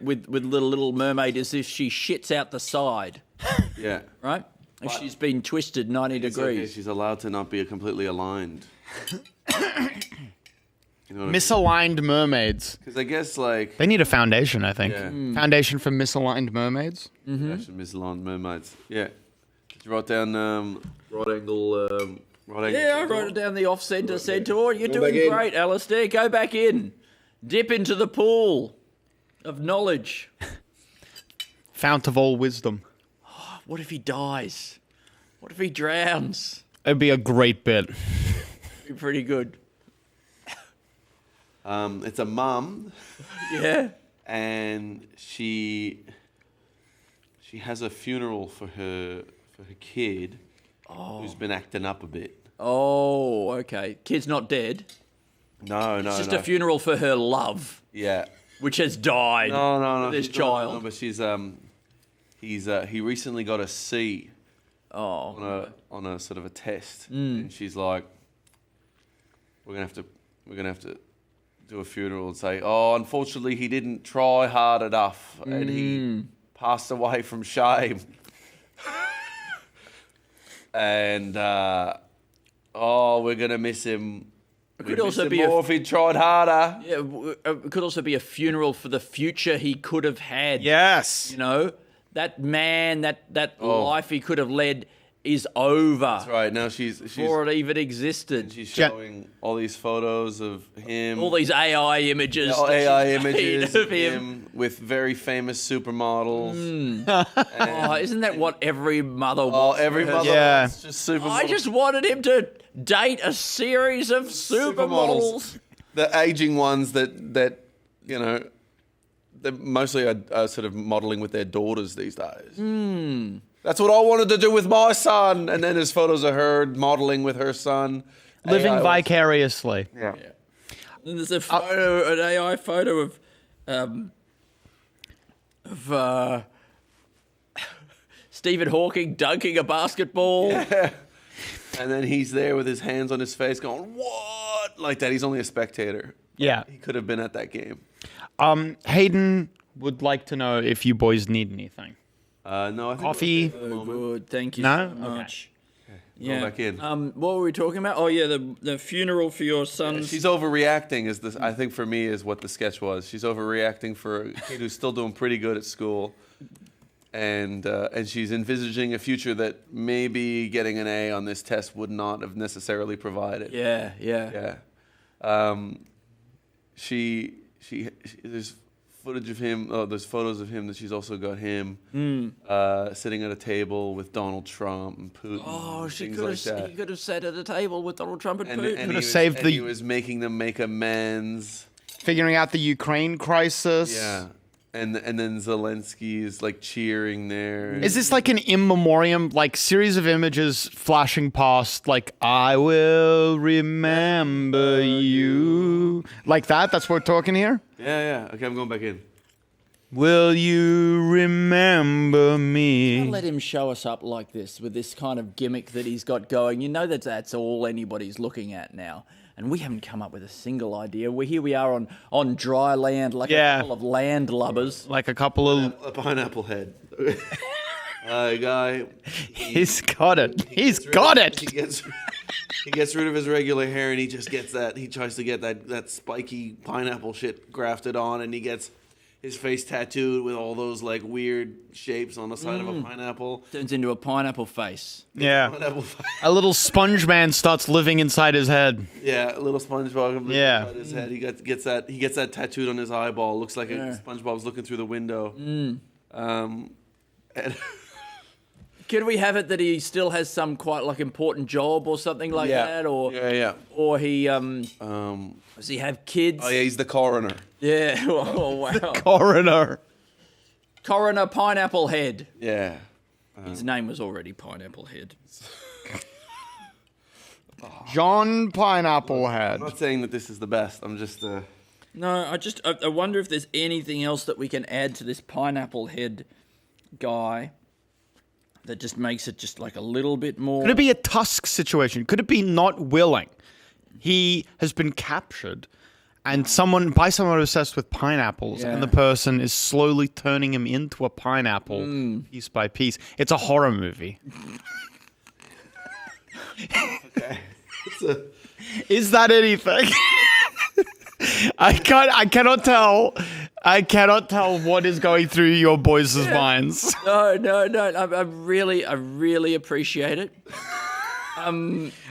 with Little Mermaid is if she shits out the side. Yeah. Right? If she's been twisted 90 degrees. Okay, she's allowed to not be completely aligned. Misaligned mermaids. Because I guess they need a foundation, I think. Yeah. Foundation for misaligned mermaids. Misaligned mermaids. Yeah. Did you write down right angle? Yeah, I wrote it down the off-center centaur. You're doing great, Alasdair. Go back in. Dip into the pool of knowledge. Fount of all wisdom. What if he dies? What if he drowns? It'd be a great bit. Be pretty good. It's a mum. Yeah. And she has a funeral for her kid who's been acting up a bit. Oh, okay. Kid's not dead. No. It's just a funeral for her love. Yeah. Which has died. No. This child. No, but she's he recently got a C. On a sort of a test, and she's like, we're gonna have to do a funeral and say, oh, unfortunately he didn't try hard enough and he passed away from shame. And we're gonna miss him. It could also be if he tried harder. Yeah, it could also be a funeral for the future he could have had. Yes. You know, that man, that life he could have led is over. That's right. Now she's before it even existed. She's showing all these photos of him. All these AI images. AI images of him with very famous supermodels. Isn't that what every mother wants? Every mother wants just supermodels. I just wanted him to date a series of supermodels. The aging ones that you know, they mostly are sort of modeling with their daughters these days. That's what I wanted to do with my son. And then there's photos of her modeling with her son. Living vicariously. Yeah. And there's a photo, an AI photo of Stephen Hawking dunking a basketball. Yeah. And then he's there with his hands on his face going, what? Like that. He's only a spectator. Yeah. He could have been at that game. Hayden would like to know if you boys need anything. No, I think coffee. Oh, good. Thank you No? so much. Okay. Yeah. Go back in. What were we talking about? Oh yeah, the funeral for your son. Yeah, she's overreacting. Is this? I think for me is what the sketch was. She's overreacting for a kid who's still doing pretty good at school, and she's envisaging a future that maybe getting an A on this test would not have necessarily provided. Yeah. There's footage of him. Oh, there's photos of him that she's also got him sitting at a table with Donald Trump and Putin. Oh, he could have sat at a table with Donald Trump and Putin. And he was making them make amends, figuring out the Ukraine crisis. Yeah, and then Zelensky is like cheering there. Is this like an in memoriam, like series of images flashing past, like I will remember you, like that? That's what we're talking here. Yeah. Okay, I'm going back in. Will you remember me? Don't let him show us up like this with this kind of gimmick that he's got going. You know that's all anybody's looking at now. and we haven't come up with a single idea. Here we are on dry land, like a couple of landlubbers. Like a couple of... A pineapple head. Guy. He's got it. He's got it. He gets rid of his regular hair and he just gets that. He tries to get that spiky pineapple shit grafted on, and he gets his face tattooed with all those like weird shapes on the side of a pineapple. Turns into a pineapple face. Yeah. Pineapple face. A little sponge man starts living inside his head. Yeah, a little SpongeBob Yeah. inside his head. He gets that tattooed on his eyeball. Looks like SpongeBob's looking through the window. And could we have it that he still has some quite like important job or something like that, or or he does he have kids? Oh yeah, he's the coroner. Yeah. Oh wow. Coroner Pineapple Head. Yeah. His name was already Pineapple Head. John Pineapple Head. I'm not saying that this is the best. I'm just. No, I wonder if there's anything else that we can add to this Pineapple Head guy that just makes it just like a little bit more. Could it be a Tusk situation? Could it be not willing? He has been captured, and someone obsessed with pineapples, and the person is slowly turning him into a pineapple piece by piece. It's a horror movie. Okay. Is that anything? I cannot tell what is going through your boys' minds. No. I really appreciate it.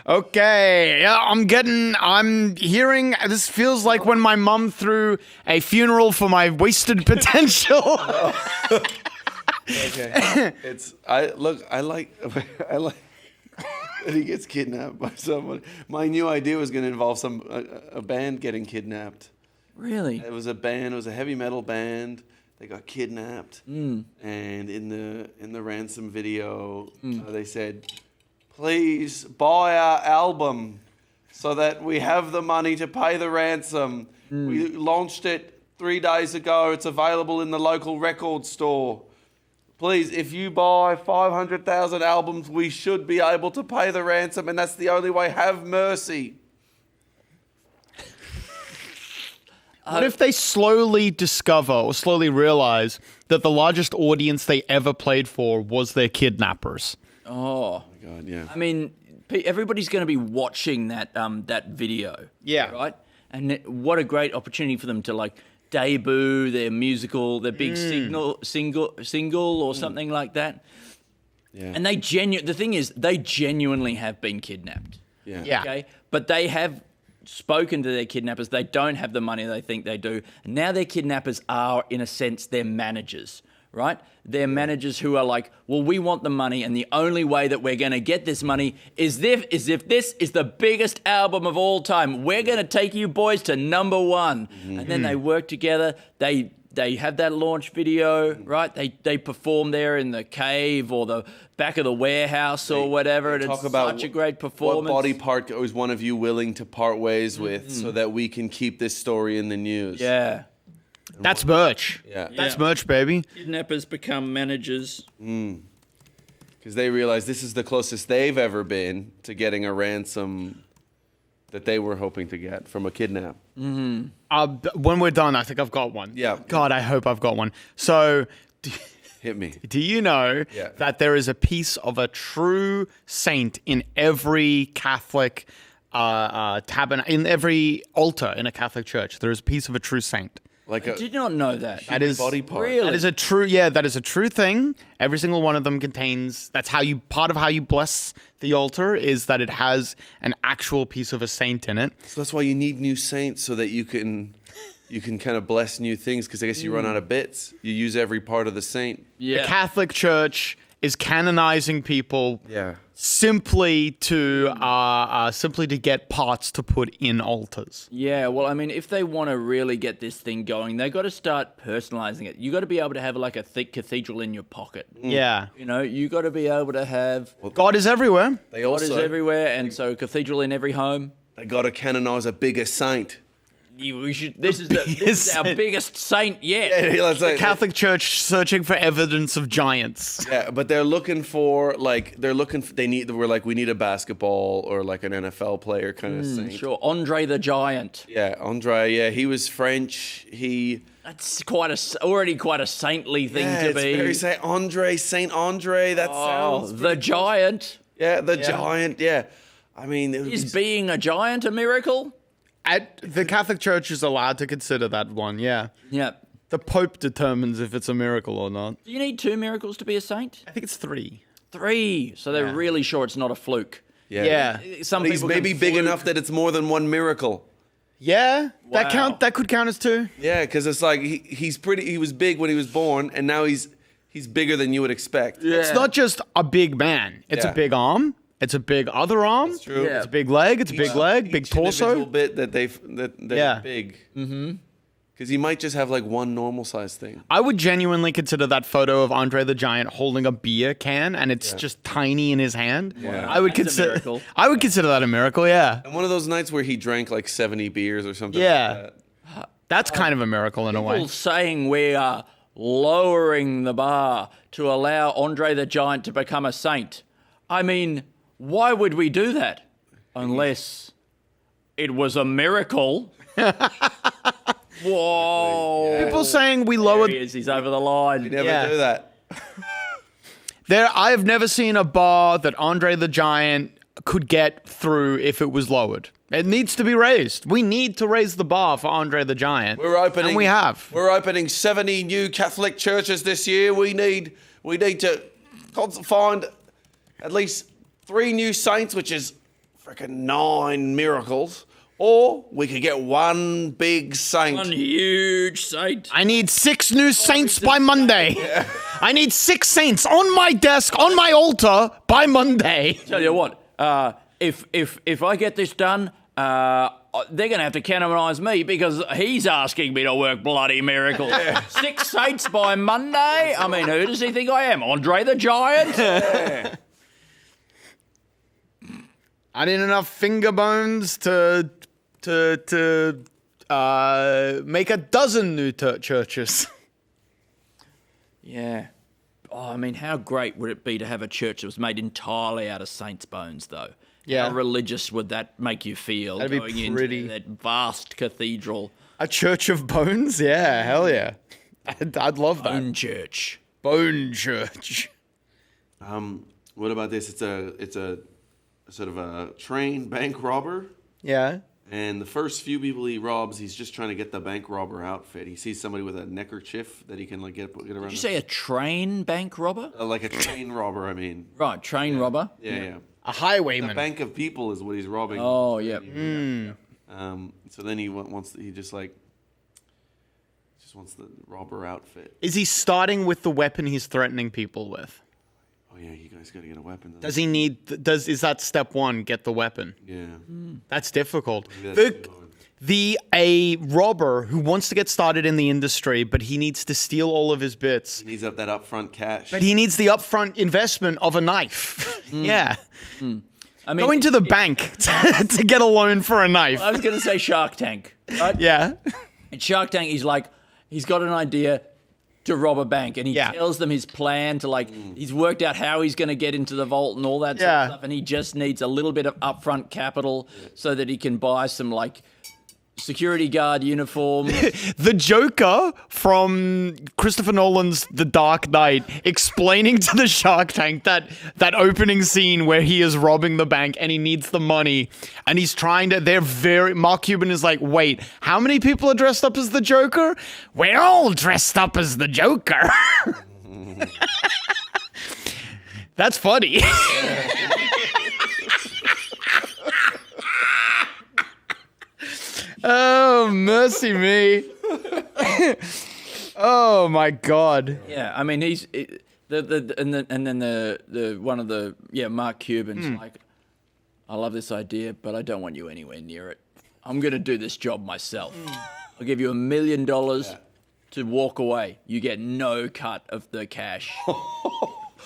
Okay, yeah, I'm hearing, this feels like when my mum threw a funeral for my wasted potential. Okay. I like that he gets kidnapped by someone. My new idea was going to involve a band getting kidnapped. Really? It was a band. It was a heavy metal band. They got kidnapped, and in the ransom video, they said, "Please buy our album, so that we have the money to pay the ransom. We launched it 3 days ago. It's available in the local record store. Please, if you buy 500,000 albums, we should be able to pay the ransom, and that's the only way. Have mercy." What if they slowly discover or slowly realize that the largest audience they ever played for was their kidnappers? Oh my God, yeah. I mean, everybody's going to be watching that video. Yeah. Right? And what a great opportunity for them to like debut their big single or something like that. Yeah. And they genuinely have been kidnapped. Yeah. Okay? But they have spoken to their kidnappers. They don't have the money they think they do. And now their kidnappers are, in a sense, their managers, right? They're managers who are like, well, we want the money, and the only way that we're going to get this money is if this is the biggest album of all time. We're going to take you boys to number one. And then they work together. They have that launch video, right? They perform there in the cave or the back of the warehouse or whatever. And Talk it's about such a great performance. What body part is one of you willing to part ways with so that we can keep this story in the news? Yeah. That's merch. Yeah. That's merch, baby. Kidnappers become managers. Because they realize this is the closest they've ever been to getting a ransom that they were hoping to get from a kidnap. When we're done, I think I've got one. Yeah. God, I hope I've got one. So, hit me. Do you know that there is a piece of a true saint in every Catholic in every altar in a Catholic church? There is a piece of a true saint. I did not know that. That is body part. Really? That is a true. Yeah, that is a true thing. Every single one of them contains. That's part of how you bless the altar is that it has an actual piece of a saint in it. So that's why you need new saints so that you can kind of bless new things. Because I guess you run out of bits. You use every part of the saint. Yeah. The Catholic Church is canonizing people. Yeah. Simply to get parts to put in altars. Yeah, well, I mean, if they want to really get this thing going, they've got to start personalizing it. You got to be able to have like a thick cathedral in your pocket. Yeah. You know, you got to be able to have... God is everywhere. God is everywhere, and so cathedral in every home. They got to canonize a bigger saint. We should. This is our biggest saint yet. Yeah, let's say, The Catholic Church searching for evidence of giants. Yeah, but they're looking for we need a basketball or like an NFL player kind of saint. Sure, Andre the Giant. Yeah, Andre. Yeah, he was French. That's already quite a saintly thing to be. It's very Saint Andre. That sounds the giant. Yeah, the giant. Yeah, I mean, is being a giant a miracle? The Catholic Church is allowed to consider that one, yeah. Yeah. The Pope determines if it's a miracle or not. Do you need 2 miracles to be a saint? I think it's 3. 3. So they're really sure it's not a fluke. Yeah. Some but he's people maybe big enough that it's more than one miracle. Yeah, Wow. that could count as 2. Yeah, because it's like he was big when he was born, and now he's bigger than you would expect. Yeah. It's not just a big man. It's a big arm. It's a big other arm. That's true. It's a big leg. It's a big leg. Big torso. Individual bit that they're big. Mm-hmm. Because he might just have like one normal size thing. I would genuinely consider that photo of Andre the Giant holding a beer can and it's just tiny in his hand. Yeah. I would consider that a miracle, yeah. And one of those nights where he drank like 70 beers or something Yeah. like that. That's kind of a miracle in a way. People saying we are lowering the bar to allow Andre the Giant to become a saint. I mean, why would we do that? Unless it was a miracle. Whoa. People saying we lowered... There he is, he's over the line. You never do that. I have never seen a bar that Andre the Giant could get through if it was lowered. It needs to be raised. We need to raise the bar for Andre the Giant. And we have. We're opening 70 new Catholic churches this year. We need to find at least 3 new saints, which is freaking 9 miracles. Or we could get one big saint. One huge saint. I need 6 new saints by Monday. Yeah. I need 6 saints on my desk, on my altar by Monday. Tell you what, if I get this done, they're going to have to canonise me because he's asking me to work bloody miracles. 6 saints by Monday? I mean, who does he think I am? Andre the Giant? Yeah. I need enough finger bones to make a dozen new churches. Yeah. Oh, I mean, how great would it be to have a church that was made entirely out of saints' bones, though? Yeah. How religious would that make you feel? That'd be going pretty. into that vast cathedral. A church of bones? Yeah, hell yeah. I'd love that. Bone church. Bone church. What about this? It's a sort of a trained bank robber. Yeah. And the first few people he robs, he's just trying to get the bank robber outfit. He sees somebody with a neckerchief that he can like get around. Did you say a train bank robber? Like a train robber, I mean. Right, train robber. Yeah. A highwayman. A bank of people is what he's robbing. Oh, yeah. So then he wants the robber outfit. Is he starting with the weapon he's threatening people with? Oh yeah, you guys got to get a weapon. Does he need? Is that step 1? Get the weapon. Yeah. That's difficult. A robber who wants to get started in the industry, but he needs to steal all of his bits. He needs that upfront cash. But he needs the upfront investment of a knife. Yeah. I mean, going to the bank to get a loan for a knife. I was going to say Shark Tank. Right? Yeah. In Shark Tank, he's got an idea to rob a bank, and he tells them his plan to he's worked out how he's going to get into the vault and all that sort of stuff, and he just needs a little bit of upfront capital so that he can buy some security guard uniform. The Joker from Christopher Nolan's The Dark Knight explaining to the Shark Tank that opening scene where he is robbing the bank and he needs the money and he's trying to, Mark Cuban is like, wait, how many people are dressed up as the Joker? We're all dressed up as the Joker. That's funny. Oh, mercy me. Oh my God. Yeah, I mean Mark Cuban's like, I love this idea, but I don't want you anywhere near it. I'm gonna do this job myself. I'll give you $1 million to walk away. You get no cut of the cash.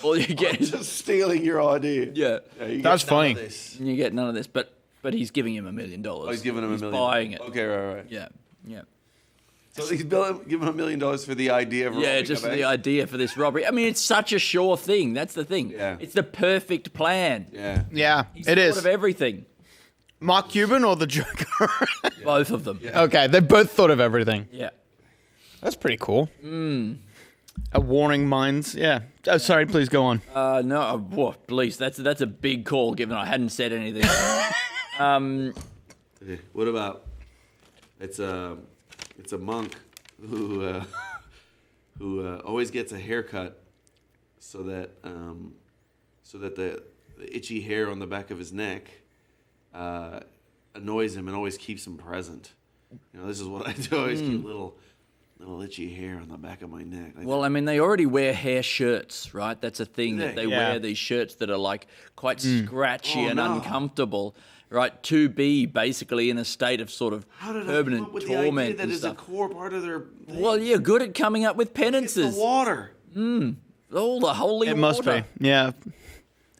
All you get is just stealing your idea. Yeah, that's funny. You get none of this, but he's giving him $1 million. Oh, he's giving him $1 million. Buying it. Okay, right. Yeah. Yeah. So he's giving him $1 million for the idea of robbing just a bank? the idea for this robbery. I mean, it's such a sure thing. That's the thing. Yeah. It's the perfect plan. Yeah. Yeah, He's it thought is. of everything. Mark Cuban or the Joker? Both of them. Okay, they both thought of everything. Yeah. That's pretty cool. A warning minds. Yeah. Oh, sorry, please go on. No, please. That's a big call. Given I hadn't said anything. What about it's a monk who always gets a haircut so that the itchy hair on the back of his neck annoys him and always keeps him present. You know, this is what I do. I always keep little itchy hair on the back of my neck. Well, I mean, they already wear hair shirts, right? That's a thing that they Yeah. wear, these shirts that are like quite scratchy and uncomfortable, right? To be basically in a state of sort of How did I come permanent up with the torment idea that and is a stuff. core part of their thing? Well, you're good at coming up with penances. It's the water. Oh, the holy It water. must be. Yeah.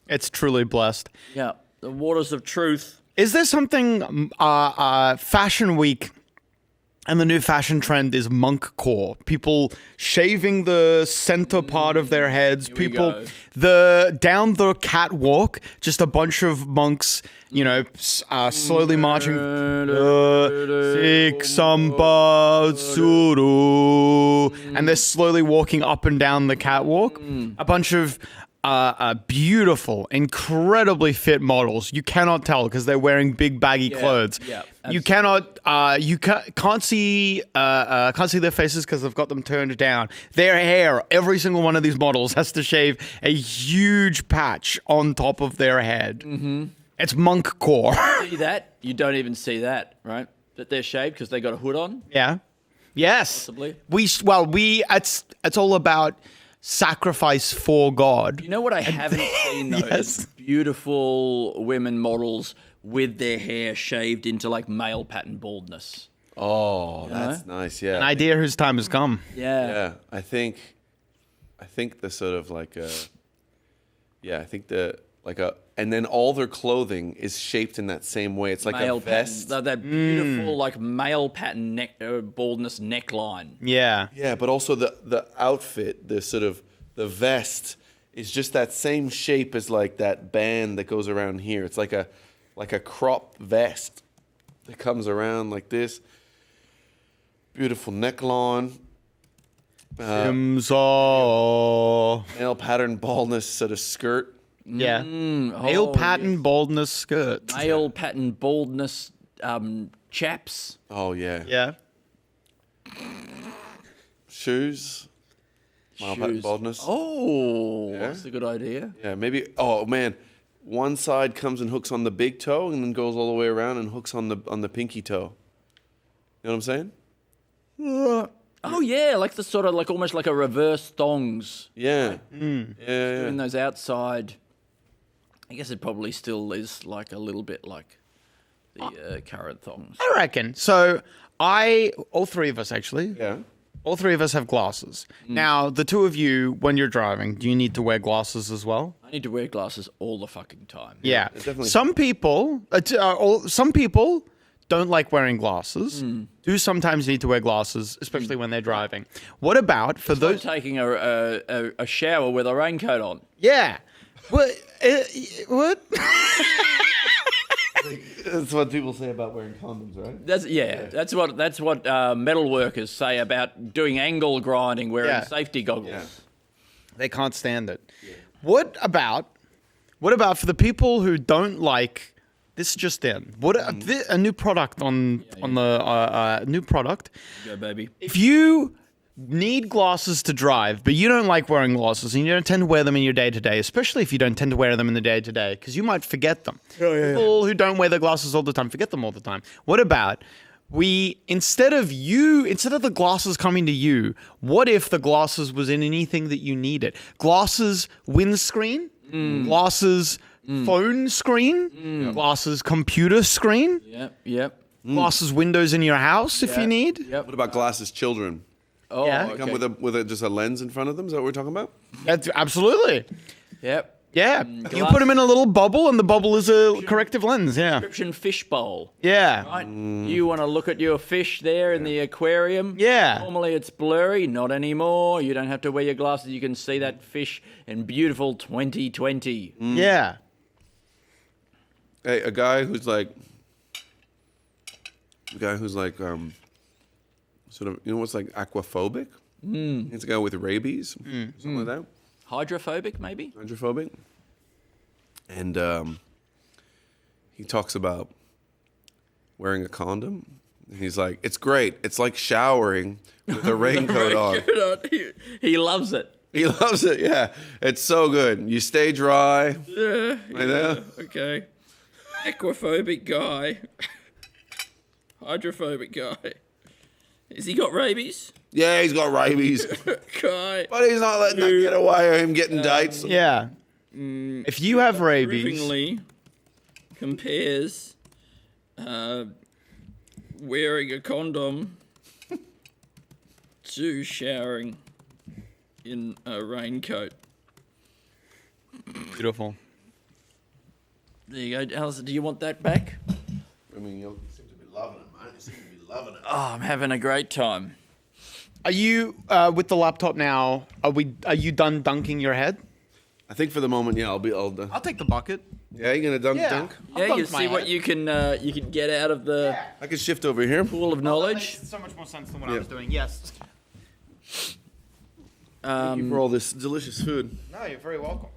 It's truly blessed. Yeah, the waters of truth. Is there something Fashion Week and the new fashion trend is monk core? People shaving the center part of their heads. People down the catwalk, just a bunch of monks, you know, slowly marching. And they're slowly walking up and down the catwalk. A bunch of beautiful, incredibly fit models. You cannot tell because they're wearing big baggy clothes. Yeah, you cannot, can't see their faces because they've got them turned down. Their hair, every single one of these models has to shave a huge patch on top of their head. Mm-hmm. It's monk core. See that? You don't even see that, right? That they're shaved because they got a hood on. Yeah. Yes. Possibly. It's all about sacrifice for God. You know what I haven't seen though? Yes. Is beautiful women models with their hair shaved into like male pattern baldness. Oh, that's nice. Yeah. An idea whose time has come. Yeah. Yeah. I think the sort of like and then all their clothing is shaped in that same way. It's like Male a vest. pattern, that beautiful like male pattern baldness neckline. Yeah. Yeah, but also the outfit, the sort of the vest is just that same shape as like that band that goes around here. It's like a crop vest that comes around like this. Beautiful neckline. Male pattern baldness sort of skirt. Yeah. Male pattern baldness skirts. Male pattern baldness chaps. Oh yeah. Yeah. Shoes. Male pattern baldness. Oh, Yeah. that's a good idea. Yeah, maybe. Oh man, one side comes and hooks on the big toe, and then goes all the way around and hooks on the pinky toe. You know what I'm saying? Oh yeah, like the sort of like almost like a reverse thongs. Yeah. Doing those outside. I guess it probably still is like a little bit like the current thongs. I reckon. So all three of us actually. Yeah. All three of us have glasses. Now, the two of you, when you're driving, do you need to wear glasses as well? I need to wear glasses all the fucking time. Yeah. definitely. Some people don't like wearing glasses. Do sometimes need to wear glasses, especially when they're driving. What about for those taking a shower with a raincoat on? Yeah. What? That's what people say about wearing condoms, right? That's what metal workers say about doing angle grinding wearing safety goggles. Yeah. They can't stand it. Yeah. What about for the people who don't like this just in? What a new product on the new product. Go baby. If you need glasses to drive, but you don't like wearing glasses and you don't tend to wear them in your day-to-day, especially if you don't tend to wear them in the day-to-day, because you might forget them. People who don't wear their glasses all the time forget them all the time. What about instead of the glasses coming to you, what if the glasses was in anything that you needed? Glasses windscreen, glasses phone screen, glasses computer screen, Yep. glasses windows in your house if you need. Yep. What about glasses children? Oh, Yeah. They come with just a lens in front of them. Is that what we're talking about? That's absolutely. Yep. Yeah, you put them in a little bubble, and the bubble is a corrective lens. Yeah. Prescription fish bowl. Yeah. Right? You want to look at your fish there in the aquarium. Yeah. Normally it's blurry, not anymore. You don't have to wear your glasses. You can see that fish in beautiful 2020. Yeah. Hey, a guy who's like, sort of, you know what's like aquaphobic? It's a guy with rabies, something like that. Hydrophobic, maybe? Hydrophobic. And he talks about wearing a condom. And he's like, it's great. It's like showering with a raincoat on. He loves it. He loves it, yeah. It's so good. You stay dry. Yeah. Like that. Okay. Aquaphobic guy. Hydrophobic guy. Has he got rabies? Yeah, he's got rabies. Guy. But he's not letting that get away or him getting dates. Yeah. If you have rabies, Approvingly compares wearing a condom to showering in a raincoat. Beautiful. There you go, Alice. Do you want that back? I mean, you seem to be loving it, man. You seem to be loving it. Oh, I'm having a great time. Are you with the laptop now? Are you done dunking your head? I think for the moment, yeah, I'll take the bucket. Yeah, you gonna dunk? Yeah, you see what you can get out of the. I can shift over here. Pool of knowledge. So much more sense than what I was doing. Yes. Thank you for all this delicious food. No, you're very welcome.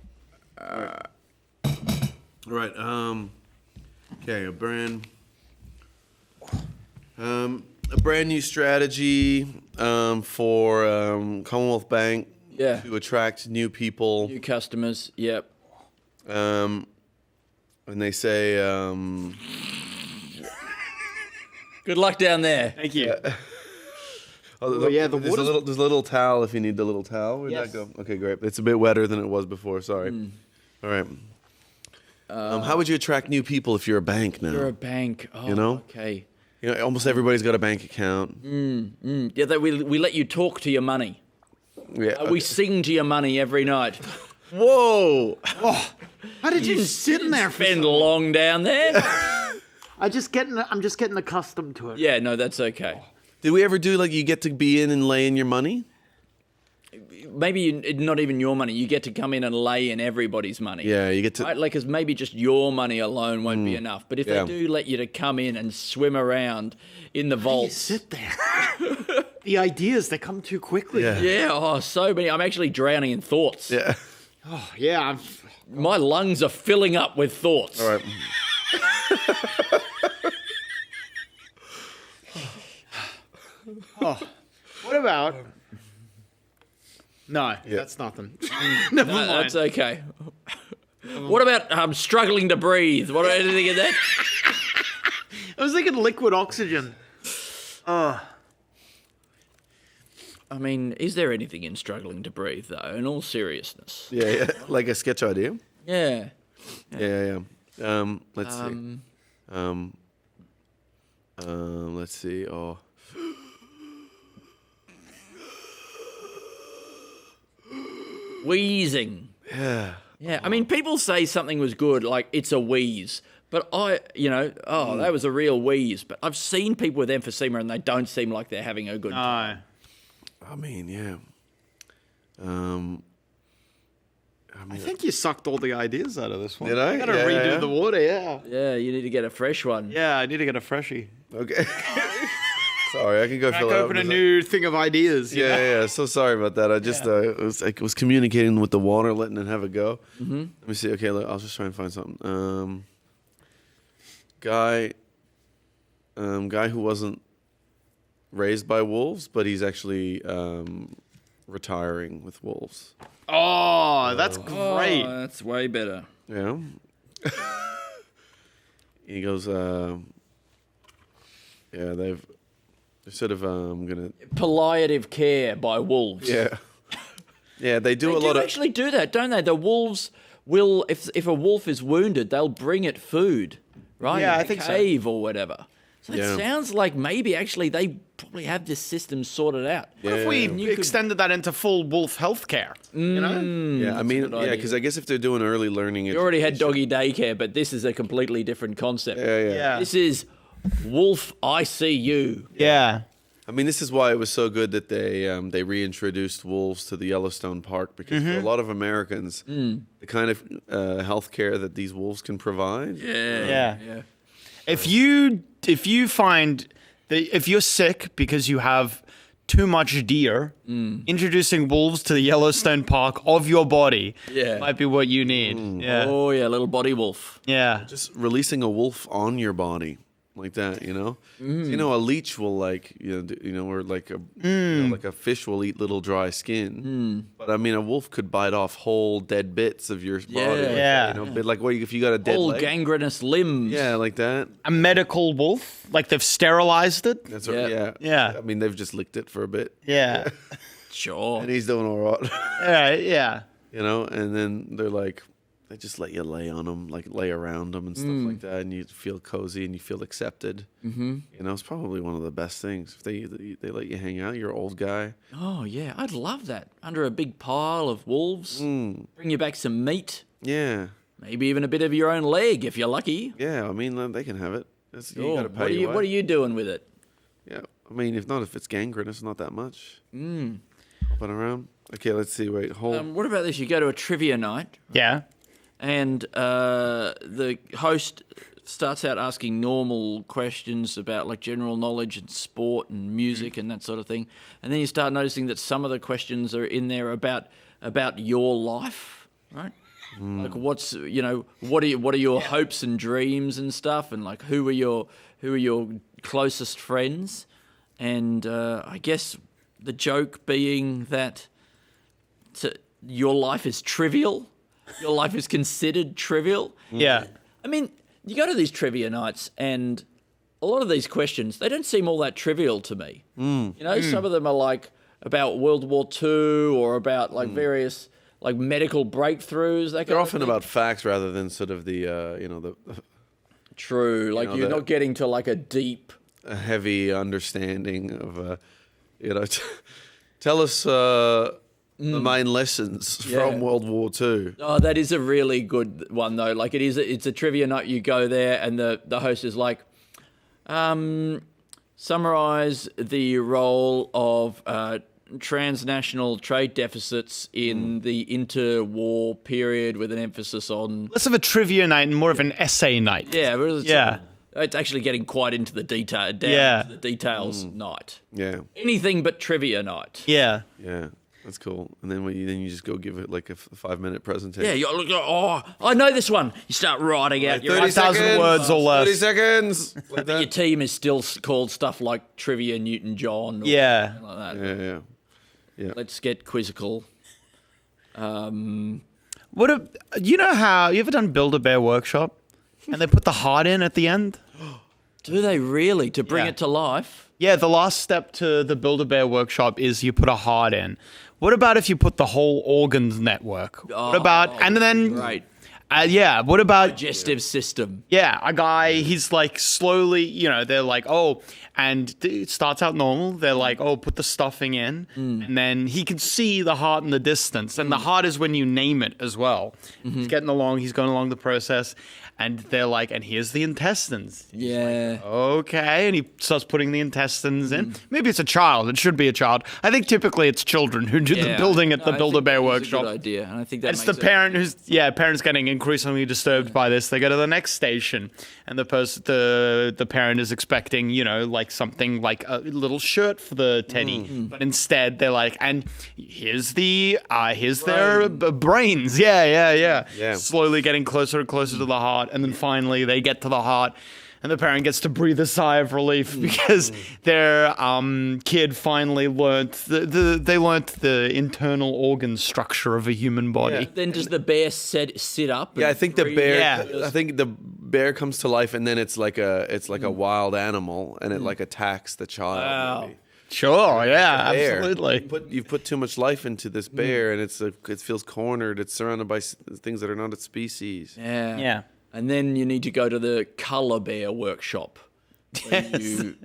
All right. Okay, a brand new strategy for Commonwealth Bank to attract new people, new customers. Yep. And they say, good luck down there. Thank you. There's a little towel if you need the little towel. Where'd that go? Okay, great. It's a bit wetter than it was before. Sorry. All right. How would you attract new people if you're a bank now? You're a bank. Oh, you know? Okay. You know, almost everybody's got a bank account. Yeah, we let you talk to your money. Yeah. We sing to your money every night. Whoa! Oh, how did you sit in there? Spend long down there. I'm just getting accustomed to it. Yeah, no, that's okay. Did we ever do like you get to be in and lay in your money? Maybe not even your money. You get to come in and lay in everybody's money. Yeah, you get to. Right? Like, cause maybe just your money alone won't be enough. But if they do let you to come in and swim around in the vaults, sit there. The ideas, they come too quickly. Yeah. Oh, so many. I'm actually drowning in thoughts. Yeah. Oh, yeah. My lungs are filling up with thoughts. All right. Oh, what about? No, that's nothing. Never mind. That's okay. What about struggling to breathe? What anything in that? I was thinking liquid oxygen. I mean, is there anything in struggling to breathe though? In all seriousness. Yeah. Like a sketch idea. Yeah. Yeah. Let's see. Let's see. Oh. Wheezing. Yeah. Yeah. I mean, people say something was good, like it's a wheeze. But that was a real wheeze. But I've seen people with emphysema and they don't seem like they're having a good time. I mean, yeah. I think you sucked all the ideas out of this one. Did I? I gotta redo the water, yeah. Yeah, you need to get a fresh one. Yeah, I need to get a freshie. Okay. Sorry, I can go fill it up. Open a new thing of ideas. Yeah. So sorry about that. I just was communicating with the water, letting it have a go. Mm-hmm. Let me see. Okay, look, I'll just try and find something. Guy who wasn't raised by wolves, but he's actually retiring with wolves. Oh, that's great. Oh, that's way better. Yeah. He goes, they're sort of gonna palliative care by wolves. Yeah. Yeah, they do They actually do that, don't they? The wolves will, if a wolf is wounded, they'll bring it food, right? Yeah, In I a think so. cave or whatever. So it sounds like maybe actually they probably have this system sorted out. What if we extended that into full wolf healthcare? You know? Yeah, I mean, because I guess if they're doing early learning, You already had doggy daycare, but this is a completely different concept. Yeah. This is wolf ICU. Yeah. I mean, this is why it was so good that they reintroduced wolves to the Yellowstone Park, because for a lot of Americans, the kind of health care that these wolves can provide. Yeah. If you find that if you're sick because you have too much deer, introducing wolves to the Yellowstone Park of your body might be what you need. Yeah. Oh yeah, little body wolf. Yeah. Just releasing a wolf on your body. Like that, you know. So, you know, a leech will or like a fish will eat little dry skin. But I mean, a wolf could bite off whole dead bits of your body. Yeah. You know, bit like if you got a dead Whole leg. gangrenous limbs. Yeah, like that. A medical wolf, like they've sterilized it. That's right. Yeah. I mean, they've just licked it for a bit. Yeah. Sure. And he's doing all right. Yeah. You know, and then they're like, they just let you lay on them, like lay around them and stuff like that, and you feel cozy and you feel accepted. You know, it's probably one of the best things if they let you hang out. You're an old guy. Oh yeah, I'd love that. Under a big pile of wolves, bring you back some meat. Yeah. Maybe even a bit of your own leg if you're lucky. Yeah, I mean, they can have it. You Oh, gotta pay what are you doing with it? Yeah, I mean, if it's gangrenous, not that much. Hopping around. Okay, let's see. Wait, hold. What about this? You go to a trivia night. Yeah. And the host starts out asking normal questions about like general knowledge and sport and music and that sort of thing. And then you start noticing that some of the questions are in there about your life, right? Like what are your hopes and dreams and stuff, and like who are your closest friends? And I guess the joke being that your life is trivial. Your life is considered trivial. Yeah. I mean, you go to these trivia nights and a lot of these questions, they don't seem all that trivial to me. You know, some of them are like about World War II or about like various like medical breakthroughs. They're often about facts rather than sort of the True. Like you're not getting to like a heavy understanding of, tell us the main lessons from World War II. Oh, that is a really good one though. Like it's a trivia night. You go there and the host is like, summarize the role of transnational trade deficits in the interwar period with an emphasis on less of a trivia night and more of an essay night. Yeah. It's actually getting quite into the detail. Into the details night. Yeah. Anything but trivia night. Yeah. Yeah. That's cool. And then you just go give it like a 5-minute presentation. Yeah, I know this one. You start writing out your 30,000 words or less. 30 seconds. But your team is still called stuff like Trivia Newton-John. Or Yeah. Like that. Yeah. Let's get quizzical. You know how you ever done Build-A-Bear workshop, and they put the heart in at the end? Do they really to bring it to life? Yeah, the last step to the Build-A-Bear workshop is you put a heart in. What about if you put the whole organs network? What about and then great. What about digestive system? Yeah, a guy, he's like slowly, they're like, and it starts out normal. They're like, put the stuffing in. And then he can see the heart in the distance. And the heart is when you name it as well. He's getting along, he's going along the process. And they're like, and here's the intestines. Yeah. Okay. And he starts putting the intestines in. Maybe it's a child. It should be a child. I think typically it's children who do the building at the Build-A-Bear workshop. That's a good idea. And I think that it's the parent parent's getting increasingly disturbed by this. They go to the next station and the parent is expecting, like something like a little shirt for the teddy. But instead they're like, and here's their brains. Yeah. Slowly getting closer and closer to the heart. And then finally they get to the heart and the parent gets to breathe a sigh of relief because their kid finally learnt the internal organ structure of a human body. Yeah. Then does the bear sit up? Yeah, I think the bear. I think the bear comes to life, and then it's like a wild animal, and it like attacks the child. Wow. Maybe. Sure, yeah, absolutely. You've put too much life into this bear, and it feels cornered. It's surrounded by things that are not its species. Yeah. And then you need to go to the colour bear workshop. You,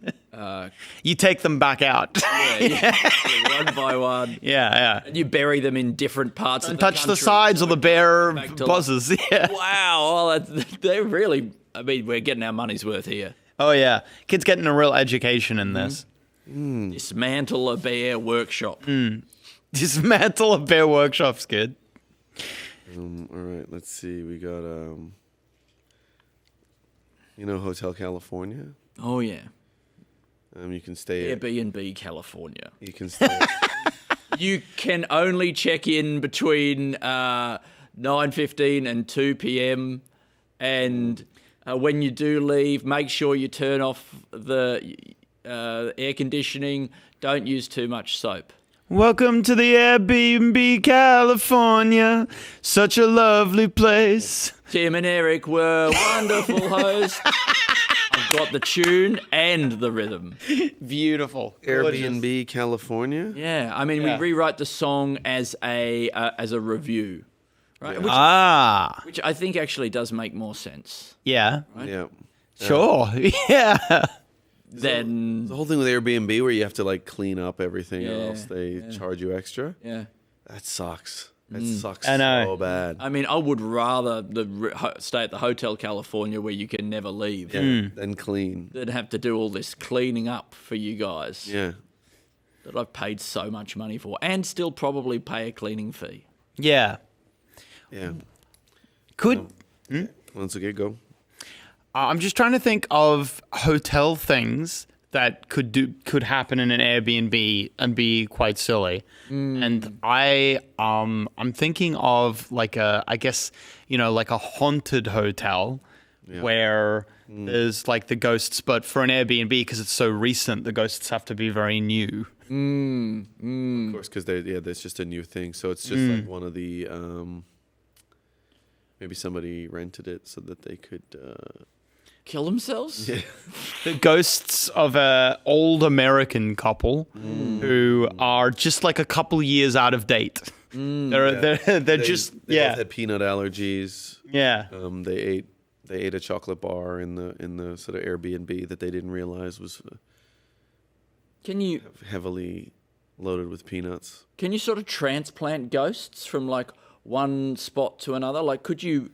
you take them back out. one by one. Yeah. And you bury them in different parts of the Touch country. the sides of the bear Back to buzzers. Yeah. Wow. They're really, I mean, we're getting our money's worth here. Oh, yeah. Kids getting a real education in this. Dismantle a bear workshop. Dismantle a bear workshop's good. All right, let's see. We got, Hotel California? Oh, yeah. You can stay Airbnb California. You can stay You can only check in between 9:15 and 2 p.m. And when you do leave, make sure you turn off the air conditioning. Don't use too much soap. Welcome to the Airbnb California. Such a lovely place. Tim and Eric were wonderful hosts. I've got the tune and the rhythm. Beautiful. Airbnb California? Yeah, I mean, we rewrite the song as a review, right? Yeah. Which I think actually does make more sense. Yeah. Right? Yeah. Sure. Yeah. Then the whole thing with Airbnb where you have to like clean up everything or else they charge you extra. Yeah. That sucks. That sucks I know. so bad. I mean, I would rather stay at the Hotel California where you can never leave than clean. than have to do all this cleaning up for you guys. Yeah. That I've paid so much money for and still probably pay a cleaning fee. Yeah. Yeah. Could. Once again, go. I'm just trying to think of hotel things that could happen in an Airbnb and be quite silly. And I'm thinking of like a haunted hotel where there's like the ghosts, but for an Airbnb because it's so recent, the ghosts have to be very new. Of course, because that's just a new thing. So it's just like one of the maybe somebody rented it so that they could kill themselves. Yeah. The ghosts of an old American couple who are just like a couple years out of date. They're just they both had peanut allergies. Yeah. They ate a chocolate bar in the sort of Airbnb that they didn't realize was heavily loaded with peanuts. Can you sort of transplant ghosts from like one spot to another? Like, could you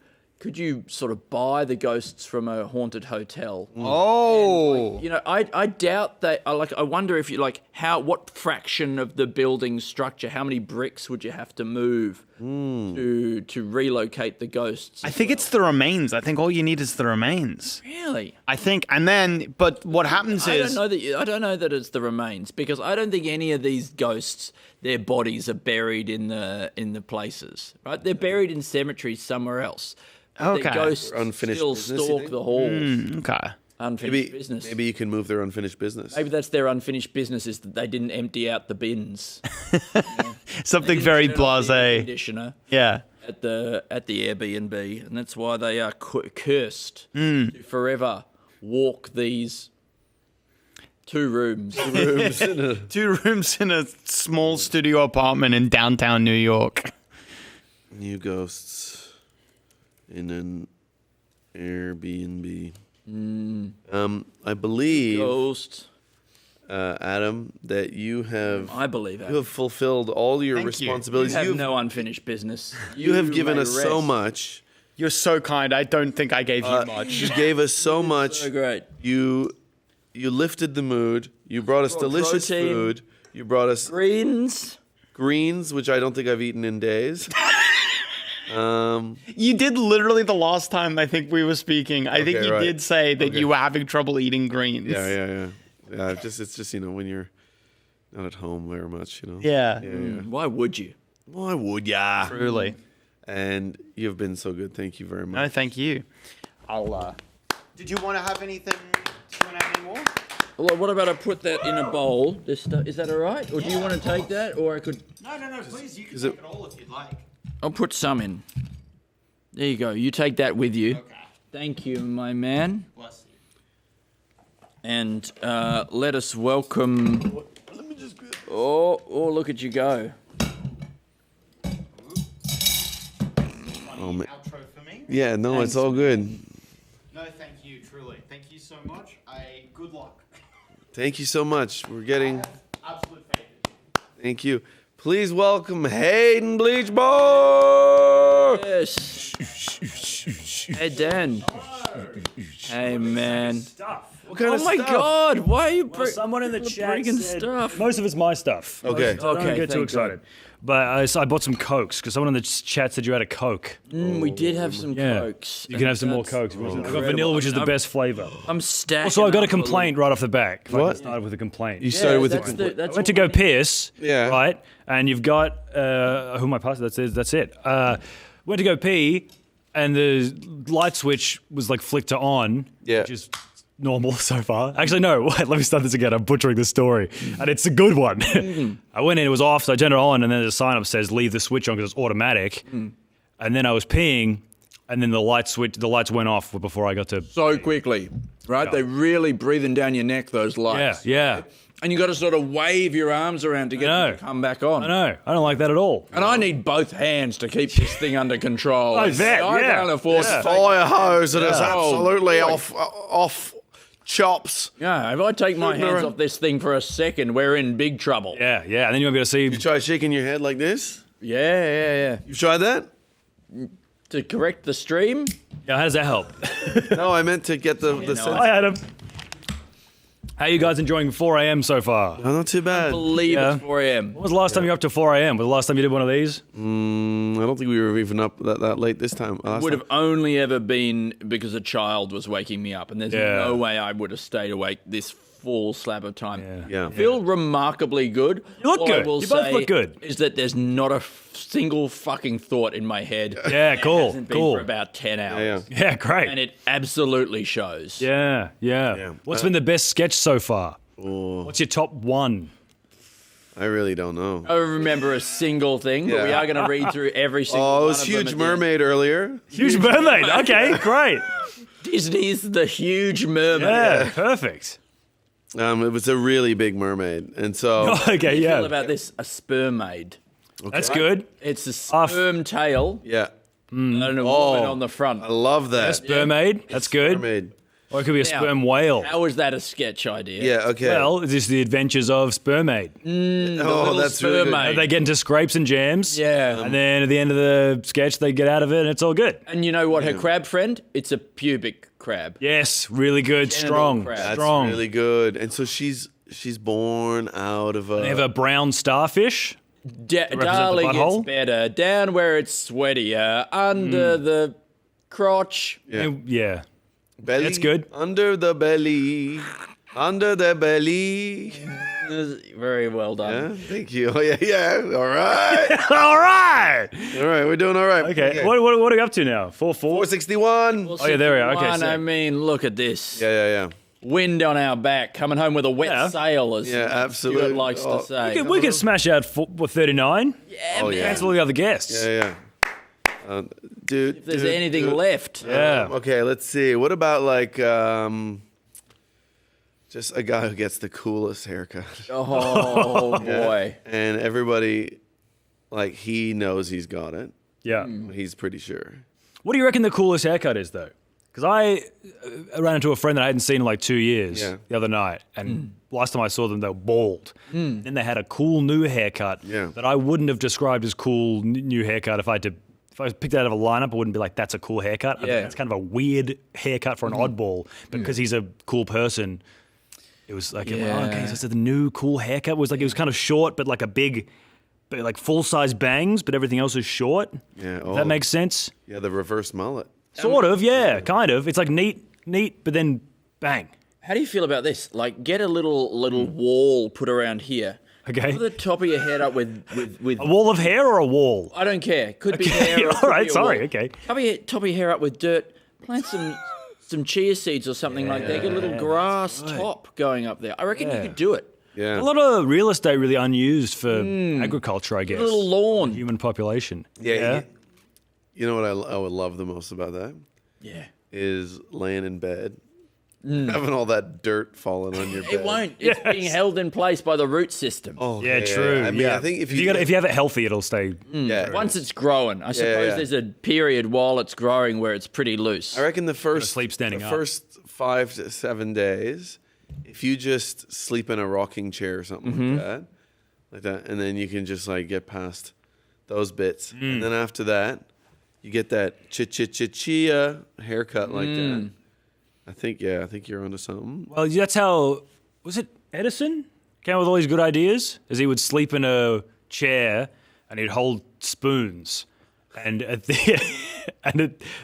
sort of buy the ghosts from a haunted hotel? Oh, and, like, I doubt that. I wonder if you what fraction of the building structure, how many bricks would you have to move to relocate the ghosts? I think it's the remains. I think all you need is the remains. Really? I think, but what happens is I don't know that it's the remains because I don't think any of these ghosts, their bodies are buried in the places. Right? They're buried in cemeteries somewhere else. Okay. The ghosts Unfinished still business, you stalk think? the halls. Okay. Unfinished business. Maybe you can move their unfinished business. Maybe that's their unfinished business is that they didn't empty out the bins. Something very blasé. Conditioner. Yeah. At the Airbnb, and that's why they are cursed to forever walk these 2 rooms. Two rooms in a small studio apartment in downtown New York. New ghosts in an Airbnb. I believe, Ghost. Adam, that you have. I believe you have fulfilled all your responsibilities. You have no unfinished business. You have given may us so rest. much. You're so kind. I don't think I gave you much. You gave us so much. So great. You lifted the mood. You brought us delicious protein. food. You brought us greens, which I don't think I've eaten in days. You did literally the last time I think we were speaking. I think you did say that you were having trouble eating greens. Yeah. It's just when you're not at home very much, Yeah. Why would you? Why would ya? Truly. And you've been so good. Thank you very much. No, thank you. Did you want to have anything? Do you want to have any more? Well, what about I put that in a bowl? Is that all right? Or do you want to take that? Or I could. No. Please, you can take it all if you'd like. I'll put some in. There you go. You take that with you. Okay. Thank you, my man. Bless you. And let us welcome. Let me just grab. Oh, look at you go. Oh, man. Yeah, no, it's all good. No, thank you, truly. Thank you so much. Good luck. Thank you so much. We're getting. Absolute faith. Thank you. Please welcome Hayden Bleechmore. Yes. Hey, Dan. Hey, man. What kind of my stuff? God! Why are you someone in the chat bringing said stuff? most of it's my stuff. Okay. Don't get too thank excited. But I bought some Cokes because someone in the chat said you had a Coke. We did have some Cokes. You can have some more Cokes. I've got vanilla, which is the best flavor. I'm stacking. Also, I got a up complaint right off the back. If I What? can start with a complaint. You started with that's the. I went to go piss. Yeah. Right. And you've got who am I passing? That's it. Went to go pee, and the light switch was like flicked to on. Yeah. Which is normal so far. Actually, no. Wait, let me start this again. I'm butchering the story, and it's a good one. I went in, it was off, so I turned it on, and then the sign up says leave the switch on because it's automatic. And then I was peeing, and then the lights went off before I got to. So quickly, right? Yeah. They're really breathing down your neck. Those lights. Yeah. And you got to sort of wave your arms around to get them to come back on. I know. I don't like that at all. And I need both hands to keep this thing under control. I bet, I yeah. can't afford to take- Fire hose that is Yeah. absolutely Oh, off chops. Yeah, if I take my hands off this thing for a second, we're in big trouble. Yeah. And then you won't be able to see. You try shaking your head like this? Yeah. You tried that? To correct the stream? Yeah, how does that help? No, I meant to get the sense. Hi, Adam. How are you guys enjoying 4 a.m. so far? No, not too bad. I believe it's 4 a.m. When was the last time you were up to 4 a.m.? Was the last time you did one of these? I don't think we were even up that late this time. Would have only ever been because a child was waking me up, and there's no way I would have stayed awake this full slab of time. Yeah. I feel remarkably good. You look All good. I will You both say look good. Is that there's not a single fucking thought in my head. Yeah, cool. It hasn't been Cool. for about 10 hours. Yeah, great. And it absolutely shows. Yeah. What's been the best sketch so far? What's your top one? I really don't know. I don't remember a single thing, but we are going to read through every single one. Oh, it was of them Huge at the end. Mermaid earlier. Huge Mermaid. Okay, great. Disney's The Huge Mermaid. Yeah, perfect. It was a really big mermaid, and so Okay, How do you yeah. feel about this? A sperm maid. That's good. It's a sperm tail. Yeah. And a woman on the front. I love that. Spermaid. That's good. Mermaid. Or it could be a Now, sperm whale. How is that a sketch idea? Yeah. Okay. Well, it's just the adventures of Spermaid. That's really good. Spermaid. They get into scrapes and jams. Yeah. And then at the end of the sketch, they get out of it and it's all good. And you know what? Her crab friend? It's a pubic crab. Yes, really good. Genital Strong. crab. That's Strong. really good. And so she's born out of a. They have a brown starfish. Darling, it's butthole? better. Down where it's sweatier. Under the crotch. Yeah. belly. That's good. Under the belly. Under the belly. Very well done. Yeah, thank you. Oh, yeah. All right. All right. All right, we're doing all right. Okay. What are we up to now? 461. Oh, yeah, there we are. Okay. One, So, I mean, look at this. Yeah. Wind on our back, coming home with a wet sail, as absolutely. Stuart likes to say. we could smash out 39. Yeah, Oh, yeah. Cancel all the other guests. Yeah. Dude. If there's anything left. Yeah. Okay, let's see. What about like just a guy who gets the coolest haircut? Oh, boy. And everybody, like, he knows he's got it. Yeah. He's pretty sure. What do you reckon the coolest haircut is, though? Because I ran into a friend that I hadn't seen in like 2 years the other night. And last time I saw them, they were bald. Then they had a cool new haircut that I wouldn't have described as cool new haircut if I picked it out of a lineup, I wouldn't be like, that's a cool haircut. I think that's kind of a weird haircut for an oddball. But because he's a cool person, it was like, okay, so the new cool haircut it was kind of short, but like a big, like full-size bangs, but everything else is short. Yeah. If that makes sense? Yeah, the reverse mullet. Sort of, yeah, kind of. It's like neat, but then bang. How do you feel about this? Like, get a little wall put around here. Okay. Put the top of your head up with A wall of hair or a wall? I don't care. Could be hair. Or All could right, be a sorry, wall. okay. Top of your hair up with dirt. Plant some chia seeds or something like that. Get a little grass top going up there. I reckon you could do it. Yeah. A lot of real estate really unused for agriculture, I guess. A little lawn. Human population. Yeah. You know what I would love the most about that? Yeah. Is laying in bed having all that dirt falling on your bed. It won't. It's being held in place by the root system. Oh, Yeah, true. I mean, I think if you if you have it healthy, it'll stay. Yeah. Once it's growing, I suppose there's a period while it's growing where it's pretty loose. I reckon the first sleep standing up. first 5 to 7 days, if you just sleep in a rocking chair or something like that, and then you can just like get past those bits, and then after that, you get that chia haircut like that. I think you're onto something. Well, that's how was it? Edison came up with all these good ideas. As he would sleep in a chair and he'd hold spoons, and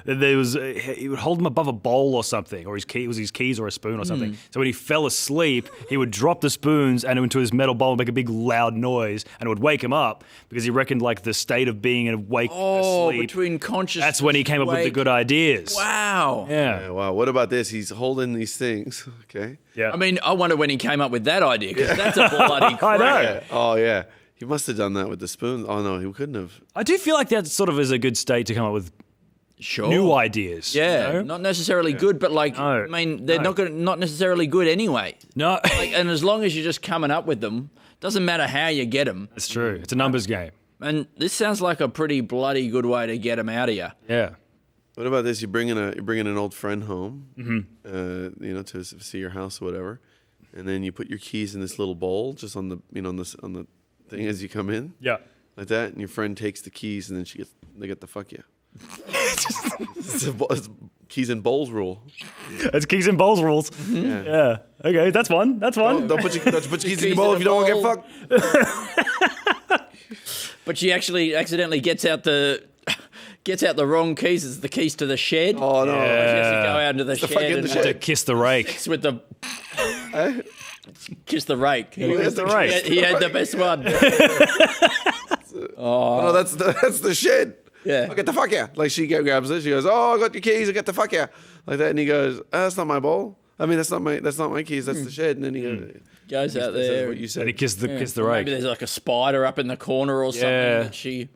there was he would hold them above a bowl or something, or his keys or a spoon or something. So when he fell asleep, he would drop the spoons and into his metal bowl and make a big loud noise, and it would wake him up because he reckoned like the state of being awake asleep. Between conscious. That's when he came up with the good ideas. Wow. Yeah. Wow. What about this? He's holding these things. Okay. Yeah. I mean, I wonder when he came up with that idea because that's a bloody I know. crack. Oh yeah. He must have done that with the spoon. Oh no, he couldn't have. I do feel like that sort of is a good state to come up with new ideas. Yeah, you know? not necessarily good, but like, I mean, they're not necessarily good anyway. No. Like, and as long as you're just coming up with them, doesn't matter how you get them. It's true. It's a numbers game. And this sounds like a pretty bloody good way to get them out of you. Yeah. What about this? You're bringing an old friend home, to see your house or whatever, and then you put your keys in this little bowl just on the on the thing as you come in. Yeah. Like that, and your friend takes the keys, and then they get the fuck you. It's keys and bowls rule. It's keys and bowls rules. Yeah. Okay, that's one. That's one. Don't put your keys in your bowl if you don't want to get fucked. But she actually accidentally gets out the wrong keys. It's the keys to the shed. Oh no! She has to go out into the shed and to kiss the rake. with the. Kiss the rake. He had the best one. Oh, that's the shed. Yeah. Oh, get the fuck out. Like she grabs it. She goes, "Oh, I got your keys. I get the fuck out." Like that, and he goes, "That's not my bowl. I mean, that's not my keys. That's the shed." And then he goes out there. What you said. And he kissed the rake. Maybe there's like a spider up in the corner or something that she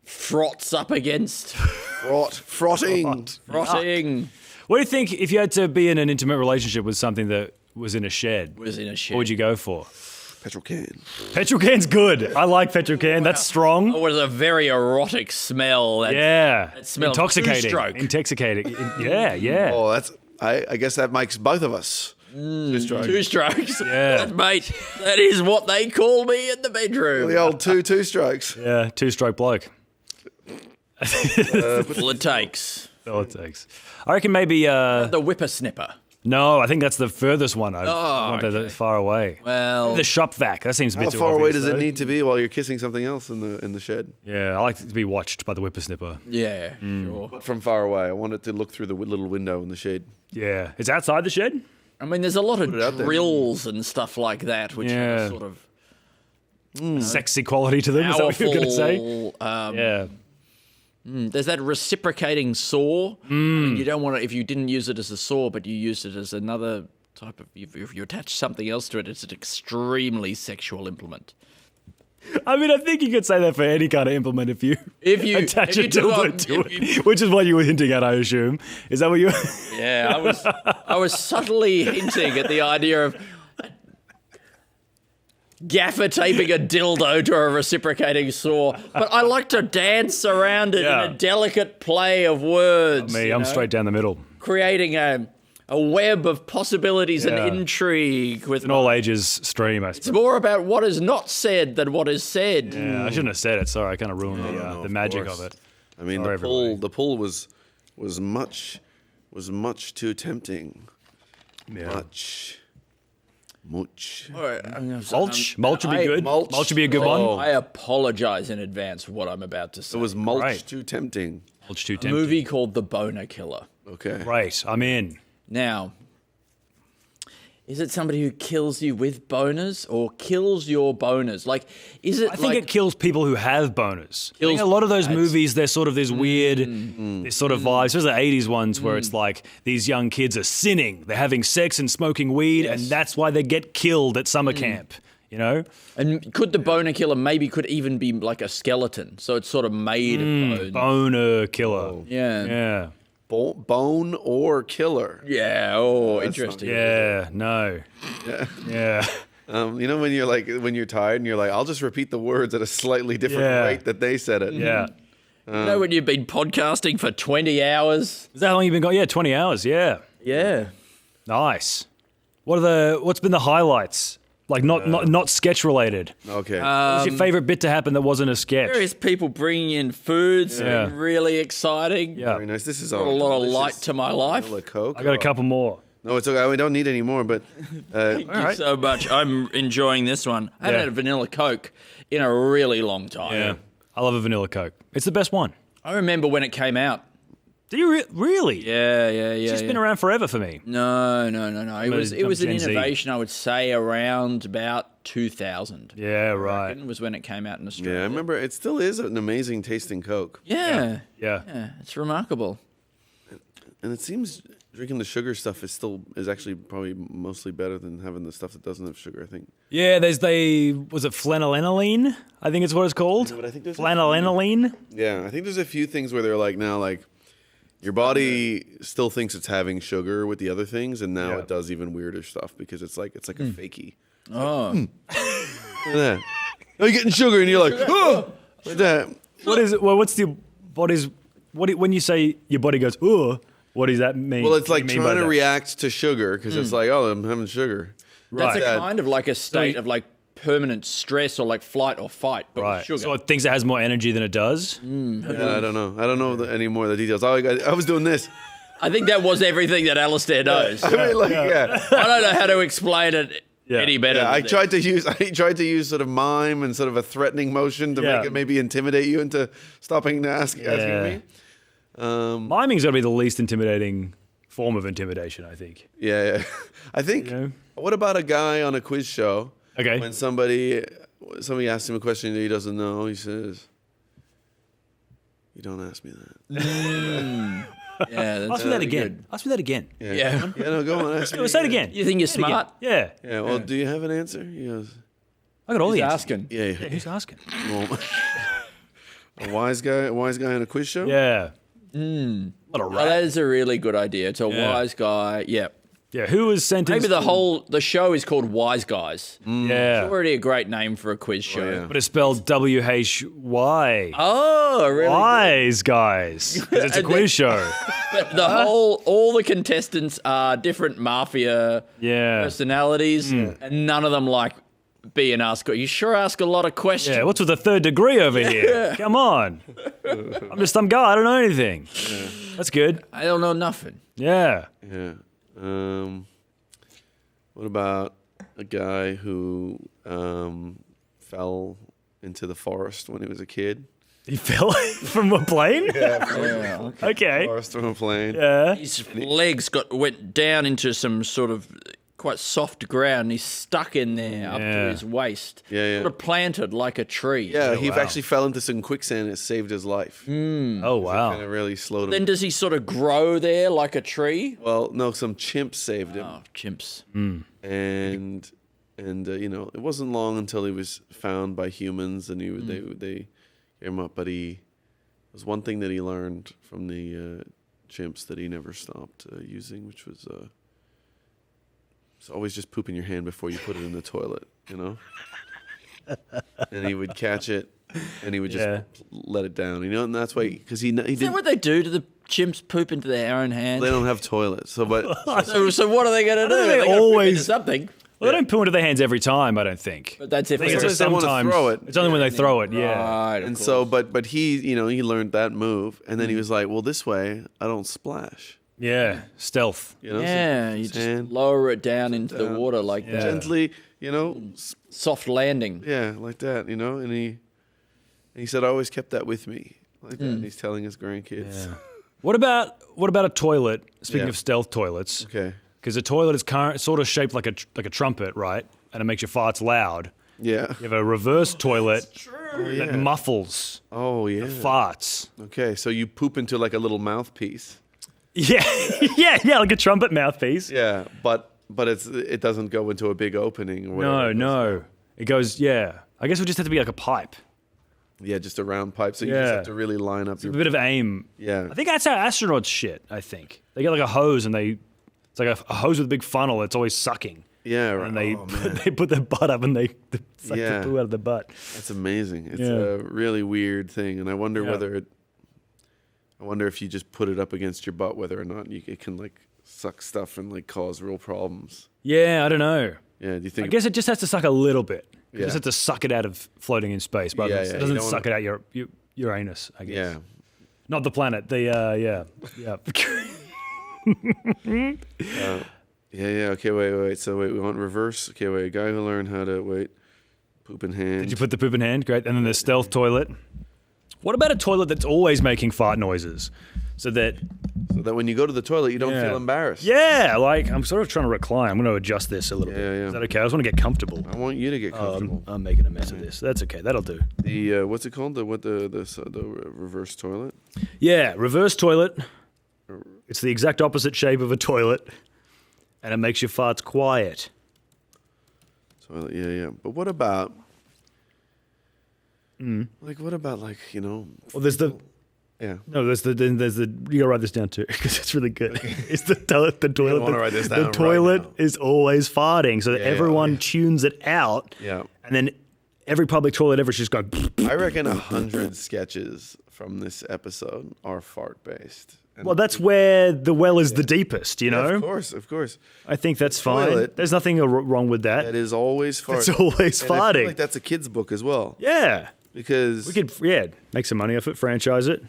frots up against. Frotting. What do you think if you had to be in an intimate relationship with something that was in a shed? What would you go for? Petrol can. Petrol can's good. I like petrol can. That's strong. It was a very erotic smell. That smell Intoxicating. Two-stroke. Intoxicating. Yeah. Oh, that's. I guess that makes both of us. 2 strokes. 2 strokes. Yeah. Mate, that is what they call me in the bedroom. The old 2 strokes. Yeah, 2-stroke bloke. All it takes. All it takes. I reckon maybe the whippersnipper. No, I think that's the furthest one. I want okay. that far away. Well, the shop vac. That seems a bit How too far away obvious, does it though. need to be while you're kissing something else in the shed? Yeah, I like to be watched by the whippersnipper. Yeah, sure. But from far away, I want it to look through the little window in the shed. Yeah, it's outside the shed. I mean, there's a lot of drills and stuff like that, which are sort of sexy quality to them. Is that what you're going to say? Yeah. There's that reciprocating saw. I mean, you don't want to, if you didn't use it as a saw, but you used it as another type of, if you attach something else to it, it's an extremely sexual implement. I mean, I think you could say that for any kind of implement if you attach a dildo to it, which is what you were hinting at, I assume. Is that what you? Yeah, I was subtly hinting at the idea of gaffer taping a dildo to a reciprocating saw, but I like to dance around it in a delicate play of words. I'm straight down the middle, creating a web of possibilities and intrigue with an all ages stream. I suppose. It's more about what is not said than what is said. Yeah, I shouldn't have said it. Sorry, I kind of ruined the magic of it. I mean, the pull was much too tempting. Yeah. Much. Mulch would be good. Mulch would be a good one. I apologize in advance for what I'm about to say. It was mulch too tempting. Mulch too A tempting. movie called The Boner Killer. Okay. Right, I'm in. Now, is it somebody who kills you with boners or kills your boners? Like, is it? I think it kills people who have boners. I think a lot of those movies, they're sort of this weird, this sort of vibe. Especially the 80s ones where it's like these young kids are sinning, they're having sex and smoking weed, and that's why they get killed at summer camp. You know? And could the boner killer could even be like a skeleton? So it's sort of made of bones. Boner killer. Yeah. Yeah. bone or killer. Yeah. Oh, That's interesting. Yeah. No. Yeah. You know when you're tired and you're like, I'll just repeat the words at a slightly different rate that they said it. Yeah. You know when you've been podcasting for 20 hours? Is that how long you've been going? Yeah, 20 hours. Yeah. Yeah. Nice. What's been the highlights? Like not sketch related. Okay. What was your favorite bit to happen that wasn't a sketch? Various people bringing in foods. Yeah. Really exciting. Yeah. Very nice. This is Brought a all lot of delicious light to my life. vanilla Coke. I got a couple more. No, it's okay. We don't need any more, but Thank you so much. I'm enjoying this one. I haven't had a vanilla Coke in a really long time. Yeah. I love a vanilla Coke. It's the best one. I remember when it came out. Do you really? Yeah. It's just been around forever for me. No. It was an Gen Z. innovation, I would say, around about 2000. Yeah, right. It was when it came out in Australia. yeah, I remember it still is an amazing tasting Coke. Yeah. Yeah. It's remarkable. And it seems drinking the sugar stuff is actually probably mostly better than having the stuff that doesn't have sugar, I think. Yeah, was it phenylaniline? I think it's what it's called. Yeah, but I think there's phenylaniline. Yeah, I think there's a few things where they're like now like your body still thinks it's having sugar with the other things, and now it does even weirder stuff because it's like a fakey. Oh. Look at that. Oh, you're getting sugar, and you're like, oh, like that. What is it? Well, when you say your body goes, oh, what does that mean? Well, it's like What do you mean by trying to that? react to sugar because it's like, oh, I'm having sugar. That's Right. a kind of like a state of like permanent stress or like flight or fight, but with sugar. So it thinks it has more energy than it does? Yeah, I don't know. I don't know any more of the details. I was doing this. I think that was everything that Alasdair knows. I mean, like, I don't know how to explain it any better. Yeah, than I this. tried to use sort of mime and sort of a threatening motion to make it maybe intimidate you into stopping asking me. Miming's got to be the least intimidating form of intimidation, I think. Yeah. I think. What about a guy on a quiz show? Okay. When somebody asks him a question that he doesn't know, he says, "You don't ask me that." Yeah, that's Ask me that again. Ask me that again. Yeah. No, go on. Ask me. Say it again. You think you're Say it again. smart? Yeah. Yeah. Well, do you have an answer? He goes, I got all the Who's answers. asking? Yeah. Who's asking? Well, a wise guy on a quiz show. Yeah. What a rat. That is a really good idea. It's a wise guy. Yeah. Yeah. Who was sentenced? Maybe the show is called Wise Guys. Yeah. It's already a great name for a quiz show. But it's spelled WHY. Oh, really? Wise guys. 'Cause it's a quiz show. But all the contestants are different mafia personalities, and none of them like being asked. You sure ask a lot of questions. Yeah. What's with the third degree over here? Come on. I'm just some guy. I don't know anything. That's good. I don't know nothing. Yeah. Yeah. What about a guy who fell into the forest when he was a kid? He fell from a plane? Yeah. Okay. Forest from a plane. Yeah. His legs went down into some sort of quite soft ground. And he's stuck in there up to his waist. Yeah. Sort of planted like a tree. Yeah, he actually fell into some quicksand and it saved his life. Oh, wow. Kind of really slowed him. Then does he sort of grow there like a tree? Well, no, some chimps saved him. Oh, chimps. And it wasn't long until he was found by humans and they gave him up. But it was one thing that he learned from the chimps that he never stopped using, which was it's always just poop in your hand before you put it in the toilet, And he would catch it, and he would just let it down, and that's why because he Is didn't. that what they do to the chimps? Poop into their own hands? They don't have toilets, so but so what are they going to do? They They're gonna always- poop into something. Well, they don't put into their hands every time, I don't think. But that's if I think it's Sometimes just they wanna sometimes throw it. It's only when they throw it, yeah. Right, of and course. so but he he learned that move, and then he was like, well, this way I don't splash. Yeah, stealth. Yeah, you just lower it down into the water like that. Gently, soft landing. Yeah, like that, and he said I always kept that with me, like that. And he's telling his grandkids. Yeah. What about a toilet? Speaking Yeah. of stealth toilets, Okay. because a toilet is sort of shaped like a trumpet, right? And it makes your farts loud. Yeah. You have a reverse toilet that muffles Oh yeah. the farts. Okay, so you poop into like a little mouthpiece. Yeah, yeah, like a trumpet mouthpiece. Yeah, but it doesn't go into a big opening or whatever. No. It goes, yeah. I guess it would just have to be like a pipe. Yeah, just a round pipe. So you just have to really line up. A bit of aim. Yeah. I think that's how astronauts shit, I think. They get like a hose and it's like a hose with a big funnel. It's always sucking. Yeah, right. And they put their butt up and they suck the poo out of the butt. That's amazing. It's a really weird thing. And I wonder if you just put it up against your butt, whether or not it can like suck stuff and like cause real problems. Yeah, I don't know. Yeah, do you think? I guess it just has to suck a little bit. Yeah. It just has to suck it out of floating in space, but it doesn't suck it out your anus, I guess. Yeah. Not the planet. Yeah. Okay, wait. So we want reverse. Okay, wait. A guy who learned how to poop in hand. Did you put the poop in hand? Great. And then the stealth toilet. What about a toilet that's always making fart noises? So that when you go to the toilet, you don't feel embarrassed. Yeah, like I'm sort of trying to recline. I'm going to adjust this a little bit. Is that okay? I just want to get comfortable. I want you to get comfortable. I'm making a mess of this. That's okay. That'll do. The what's it called? The reverse toilet? Yeah, reverse toilet. It's the exact opposite shape of a toilet, and it makes your farts quiet. Toilet, yeah. But what about? What about Well, there's the. Yeah. No, there's the. You gotta write this down too because it's really good. Okay. It's the toilet. The toilet. Want to write this down the toilet right is always farting, so that everyone tunes it out. Yeah. And then every public toilet ever is just going. I reckon 100 sketches from this episode are fart based. Well, that's where the well is the deepest, you know? Of course. I think that's fine. There's nothing wrong with that. That is always farting. It's always farting. I feel like that's a kid's book as well. Yeah. Because we could, make some money off it, franchise it.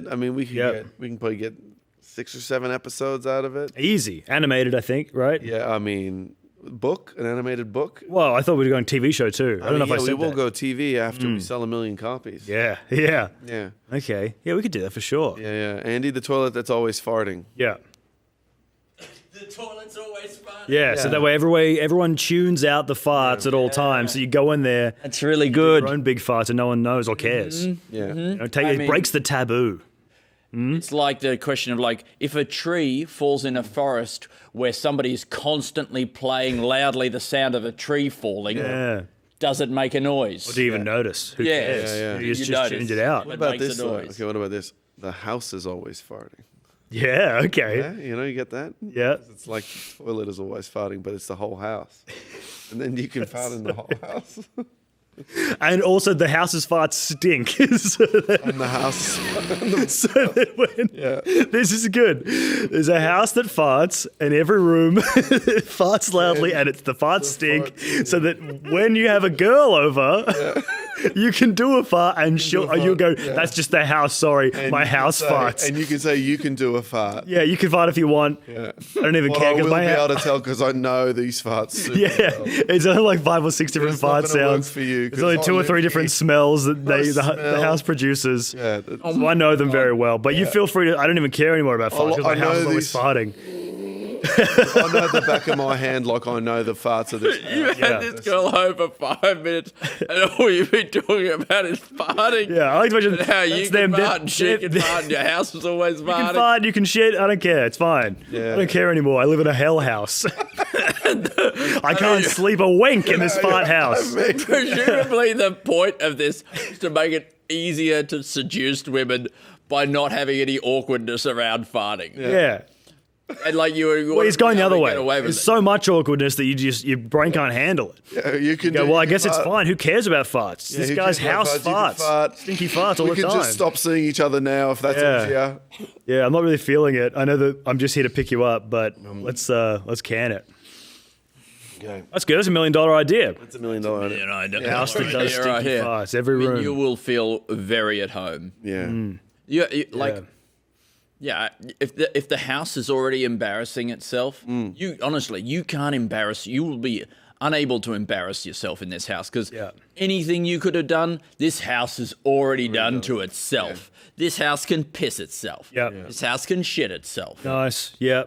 I mean, we can probably get 6 or 7 episodes out of it. Easy. Animated, I think, right? Yeah, I mean, an animated book. Well, I thought we were going TV show too. I don't know if I said that. We will go TV after we sell 1 million copies. Yeah. Okay. Yeah, we could do that for sure. Yeah. Andy, the toilet that's always farting. Yeah. The toilet's always farting. Yeah, so that way everyone tunes out the farts at all times. So you go in there. That's really good. Your own big farts and no one knows or cares. Yeah. It breaks the taboo. It's like the question of if a tree falls in a forest where somebody is constantly playing loudly the sound of a tree falling, does it make a noise? Or do you even notice? Who cares? Yeah. You just tuned it out. What about this? Okay, what about this? The house is always farting. Yeah, okay. Yeah, you get that? Yeah. It's like the toilet is always farting, but it's the whole house. And then you can fart in the whole house. And also the house's farts stink. And the house. This is good. There's a house that farts, and every room farts loudly, and it's the farts stink. So that when you have a girl over, you can do a fart, and you'll go, "That's just the house. Sorry, my house farts." And you can say you can do a fart. Yeah, you can fart if you want. Yeah. I don't even care. I will be able to tell because I know these farts. Super well. It's only like 5 or 6 different fart sounds. For you, there's only 2 or 3 different smells that the house produces. Yeah, so I know them very well. But you feel free to. I don't even care anymore about farts because my house is always farting. I know the back of my hand like I know the farts of this. You had this girl home for 5 minutes, and all you've been talking about is farting. Yeah, I like to imagine how you can fart and she can fart, and your house is always farting. You can fart, you can shit. I don't care. It's fine. Yeah. I don't care anymore. I live in a hell house. I can't sleep a wink in this fart house. Presumably, the point of this is to make it easier to seduce women by not having any awkwardness around farting. Yeah. And he's going the other way. There's so much awkwardness that your brain can't handle it. Yeah, you can go, well, I guess it's fine. Who cares about farts? Yeah, this guy's house farts. Stinky farts all the time. We can just stop seeing each other now if that's easier. Yeah, I'm not really feeling it. I know that I'm just here to pick you up, but let's can it. Okay. That's good. That's $1 million idea. That's $1 million idea. A house that does stinky farts. Every room. You will feel very at home. Yeah. Yeah, if the house is already embarrassing itself, you can't embarrass. You will be unable to embarrass yourself in this house because anything you could have done, this house has already done to itself. Yeah. This house can piss itself. This house can shit itself. Nice. Yeah.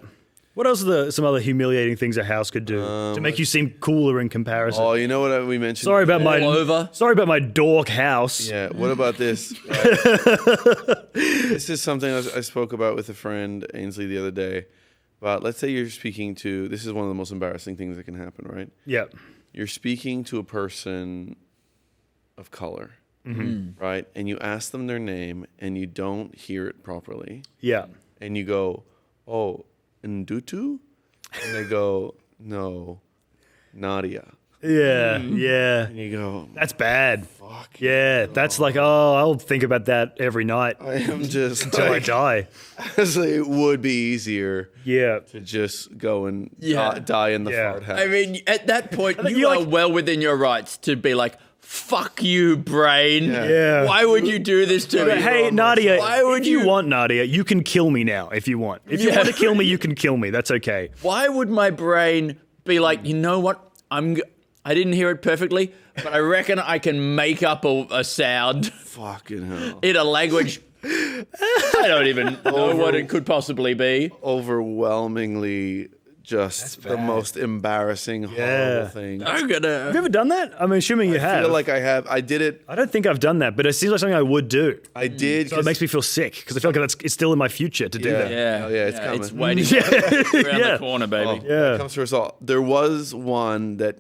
What else are some other humiliating things a house could do to make you seem cooler in comparison? Oh, you know what we mentioned? Sorry about my dork house. Yeah. What about this? This is something I spoke about with a friend, Ainsley, the other day. But let's say you're speaking to. This is one of the most embarrassing things that can happen, right? Yeah. You're speaking to a person of color. right? And you ask them their name and you don't hear it properly. Yeah. And you go, oh, Ndutu? And they go, no, Nadia. Yeah, yeah. And you go, that's bad. Fuck. Yeah, that's like, oh, I'll think about that every night. I am just until I die. Honestly, it would be easier. Yeah. To just go and Yeah. die in the fart house. I mean, at that point, you are well within your rights to be like, fuck you, brain. Yeah. Why would you do this to But me? hey, Nadia, Why would if you want, Nadia, you can kill me now if you want. If you Yeah. want to kill me, you can kill me. That's okay. Why would my brain be like, you know what? I didn't hear it perfectly, but I reckon I can make up a sound. Fucking hell. In a language I don't even know what it could possibly be. Overwhelmingly just the most embarrassing, horrible thing. I'm gonna. Have you ever done that? I'm assuming you have. I feel like I have. I did it. I don't think I've done that, but it seems like something I would do. I did. So it makes me feel sick because I feel like it's still in my future to do that. Yeah, it's coming. It's waiting around the corner, baby. It comes for us all. There was one that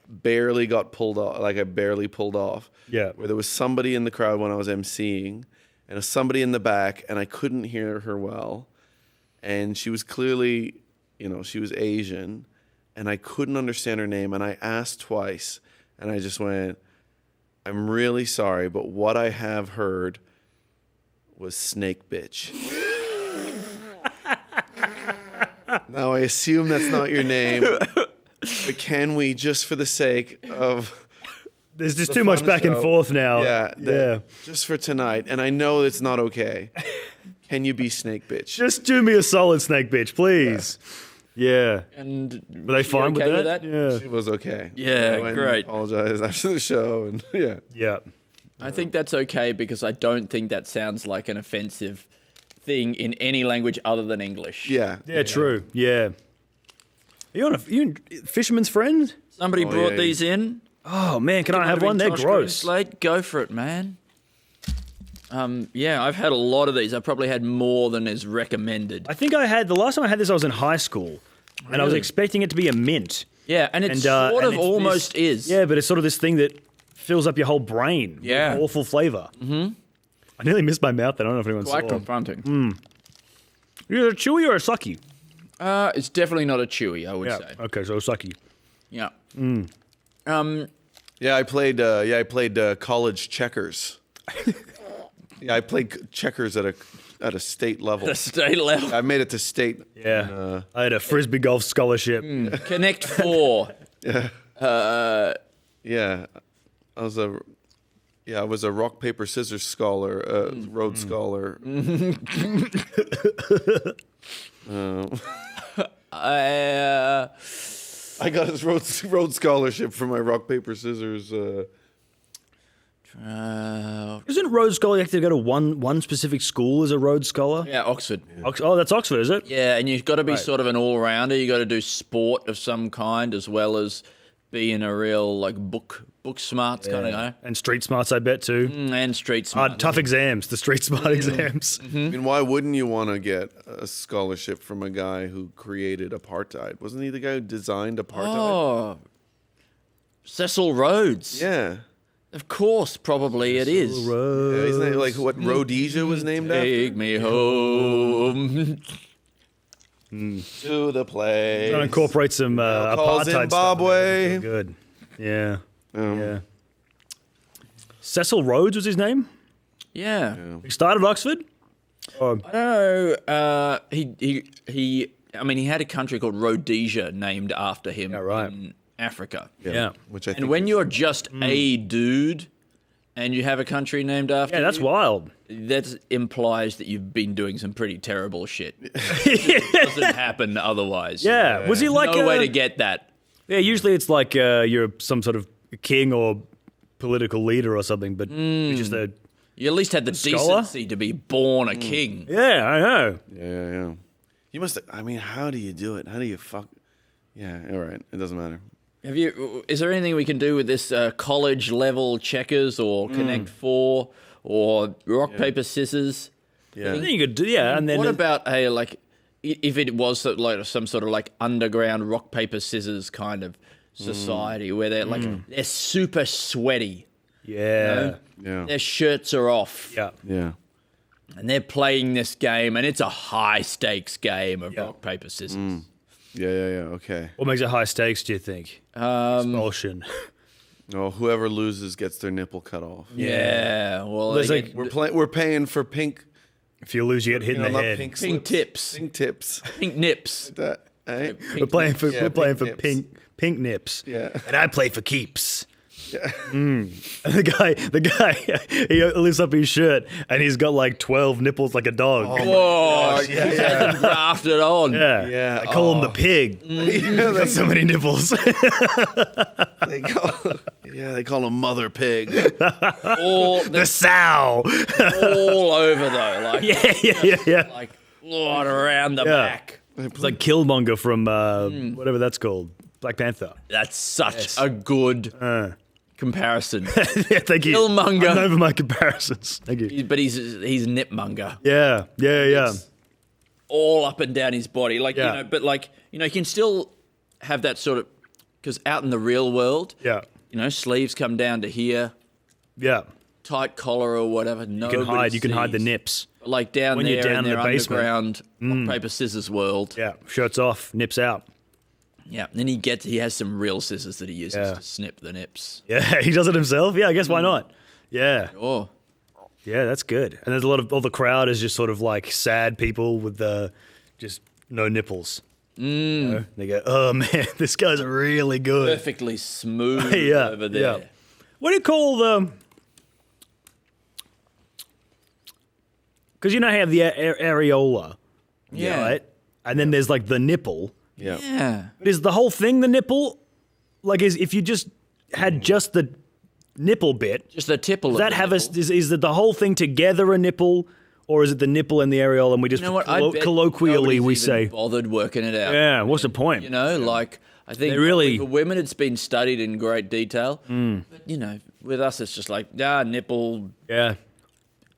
barely got pulled off. Like I barely pulled off. Yeah. Where there was somebody in the crowd when I was emceeing, and a somebody in the back, and I couldn't hear her well, and she was clearly, she was Asian, and I couldn't understand her name, and I asked twice, and I just went, I'm really sorry, but what I have heard was snake bitch. Now, I assume that's not your name, but can we, just for the sake of... There's just too much back and forth now. Yeah. Just for tonight, and I know it's not okay. Can you be snake bitch? Just do me a solid, snake bitch, please. Yeah. And were they fine okay with that? Yeah. She was okay. Yeah, I went and great. apologized after the show, and Yeah. I think that's okay because I don't think that sounds like an offensive thing in any language other than English. Yeah. Yeah, true. Yeah. Are you Fisherman's Friend? Somebody brought these in. Oh, man, can I have one? They're Tosh gross. Greenslade, go for it, man. Yeah, I've had a lot of these. I've probably had more than is recommended. I think the last time I had this, I was in high school. And I was expecting it to be a mint. Yeah, and it sort of almost is. Yeah, but it's sort of this thing that fills up your whole brain with awful flavour. Mm-hmm. I nearly missed my mouth. I don't know if anyone saw. Quite confronting. Is it a chewy or a sucky? It's definitely not a chewy, I would say. Okay, so a sucky. Yeah. I played college checkers. I played checkers at a state level. At a state level. I made it to state. Yeah. I had a frisbee golf scholarship. Connect 4. I was a rock paper scissors scholar, Rhodes scholar. I got a Rhodes scholarship for my rock paper scissors. Isn't Rhodes Scholar you have to go to one specific school as a Rhodes Scholar? Yeah, Oxford. Oh, that's Oxford, is it? Yeah, and you've got to be sort of an all-rounder. You've got to do sport of some kind as well as being a real book smarts kind of guy. And street smarts, I bet, too. And street smarts. Tough exams, the street smart exams. I mean, why wouldn't you want to get a scholarship from a guy who created apartheid? Wasn't he the guy who designed apartheid? Oh, Cecil Rhodes. Yeah. Of course, probably it is. Yeah, isn't it like what Rhodesia was named after? Take me home. To the place. Trying to incorporate some call apartheid Zimbabwe. stuff. Good. Yeah. Yeah. Cecil Rhodes was his name? Yeah. He started Oxford? I don't know. He had a country called Rhodesia named after him in Africa. Yeah. Which I think and when you're just a dude and you have a country named after you, that's wild. That implies that you've been doing some pretty terrible shit. It doesn't happen otherwise. Yeah. Was he like no way to get that. Yeah, usually it's like you're some sort of king or political leader or something, but you're just a You at least had the scholar? decency to be born a king. Yeah, I know. Yeah. You must. I mean, how do you do it? How do you fuck? Yeah. All right. It doesn't matter. Is there anything we can do with this college level checkers or Connect 4 or rock paper scissors? Yeah. I think you could do and then what about if it was some sort of underground rock paper scissors kind of society where they're they're super sweaty. Yeah. Yeah. Their shirts are off. Yeah. Yeah. And they're playing this game, and it's a high stakes game of rock, paper, scissors. Yeah. Okay. What makes it high stakes, do you think? Expulsion. Oh, whoever loses gets their nipple cut off. Yeah. Well, There's like, we're paying for pink. If you lose, you get hit in the not head. Pink tips. Pink tips. Pink nips. That, eh? We're playing for nips. pink nips. Yeah. And I play for keeps. Yeah. And the guy, he lifts up his shirt and he's got like 12 nipples like a dog. Whoa, yeah. Grafted on. Yeah. I call him the pig. He's got so many nipples. They call him Mother Pig. The sow. All over though. Like, yeah. Like, Lord, around the back. It's like Killmonger from whatever that's called. Black Panther. That's such a good comparison. Yeah, thank you. Killmonger. I'm over my comparisons. Thank you. But he's nipmonger. Yeah. It's all up and down his body. Like, Yeah. you can still have that sort of, because out in the real world, sleeves come down to here. Yeah. Tight collar or whatever. You can hide the nips. Like down when there you're down in in their the basement. underground rock, paper, scissors world. Yeah. Shirts off, nips out. Yeah, and then he has some real scissors that he uses to snip the nips. Yeah, he does it himself. Yeah, I guess why not? Yeah. Oh. Yeah, that's good. And there's all the crowd is just sort of like sad people with just no nipples. You know? They go, oh man, this guy's really good. Perfectly smooth over there. Yeah. What do you call the? Because you know how you have the areola, right? And then there's like the nipple. Yeah. But is the whole thing the nipple? Like, if you just had just the nipple bit, just the tipple. Does that have is the whole thing together a nipple, or is it the nipple and the areola, and we just colloquially we say bothered working it out? Yeah. What's the point? Like I think for women it's been studied in great detail. But with us it's just like nipple. Yeah.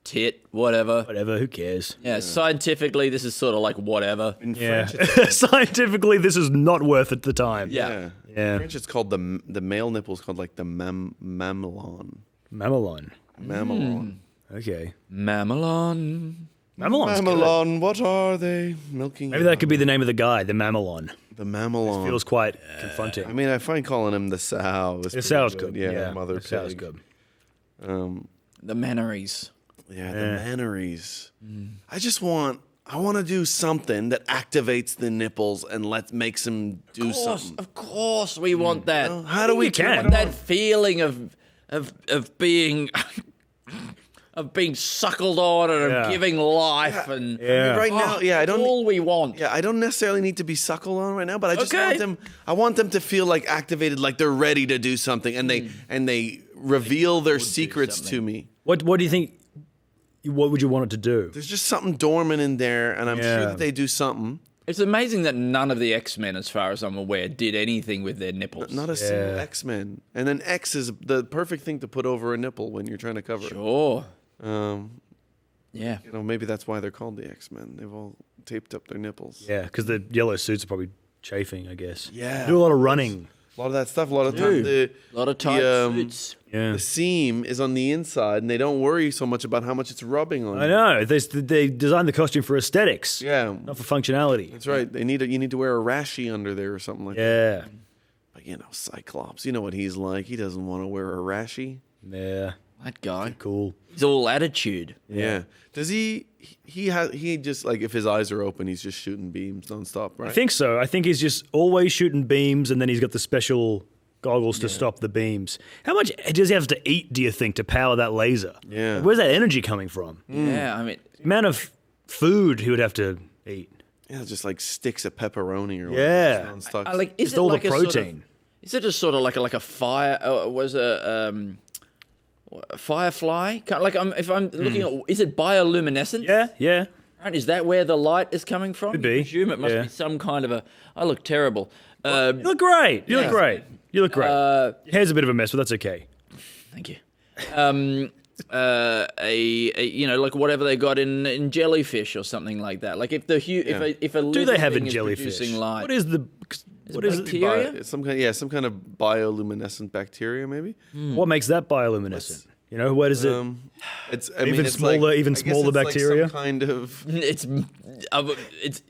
Tit, whatever. Who cares? Yeah, scientifically, this is sort of like whatever. In French, scientifically, this is not worth it the time. Yeah. In French, it's called the male nipple is called like the mamelon. Mamelon. Okay. Mamelon. Mamelon, what are they? Milking. Maybe that could be the name of the guy, the mamelon. The mamelon. It feels quite confronting. I mean, I find calling him the sow. The sow's good. Yeah, Mother the sow's Pig. good. The manneries. Yeah, the manneries. I want to do something that activates the nipples and makes him do something. Of course, we want that. How do we want that feeling of being of being suckled on and of giving life and right now, I don't. All we want. Yeah, I don't necessarily need to be suckled on right now, but I just want them. I want them to feel like activated, like they're ready to do something, and they reveal their secrets to me. What do you think? What would you want it to do? There's just something dormant in there, and I'm sure that they do something. It's amazing that none of the X-Men, as far as I'm aware, did anything with their nipples. Not a single X-Men. And then X is the perfect thing to put over a nipple when you're trying to cover it. Sure. Yeah. Maybe that's why they're called the X-Men. They've all taped up their nipples. Yeah, because the yellow suits are probably chafing, I guess. Yeah. Do a lot of running. A lot of that stuff. A lot of time. A lot of tight suits. Yeah. The seam is on the inside, and they don't worry so much about how much it's rubbing on. I know. They designed the costume for aesthetics. Yeah. Not for functionality. That's right. You need to wear a rashy under there or something like that. Yeah. But Cyclops, you know what he's like. He doesn't want to wear a rashy. Yeah. That guy. Cool. He's all attitude. Yeah. Does he just like if his eyes are open, he's just shooting beams nonstop, right? I think so. I think he's just always shooting beams, and then he's got the special goggles to stop the beams. How much does he have to eat, do you think, to power that laser? Yeah. Where's that energy coming from? Yeah, I mean... The amount of food he would have to eat. Yeah, just like sticks of pepperoni or whatever. Yeah. Just all the protein. Is it just sort of like a fire... was a firefly? If I'm looking at... Is it bioluminescent? Yeah. Right, is that where the light is coming from? Could be. I presume it must be some kind of a... I look terrible. You look great. You look great. Your hair's a bit of a mess, but that's okay. Thank you. Like whatever they got in jellyfish or something like that. Like if a do they have in jellyfish? Light, what is What is it? Bacteria? Some kind of bioluminescent bacteria, maybe. What makes that bioluminescent? You know, where does it? It's even smaller bacteria. Like some kind of. It's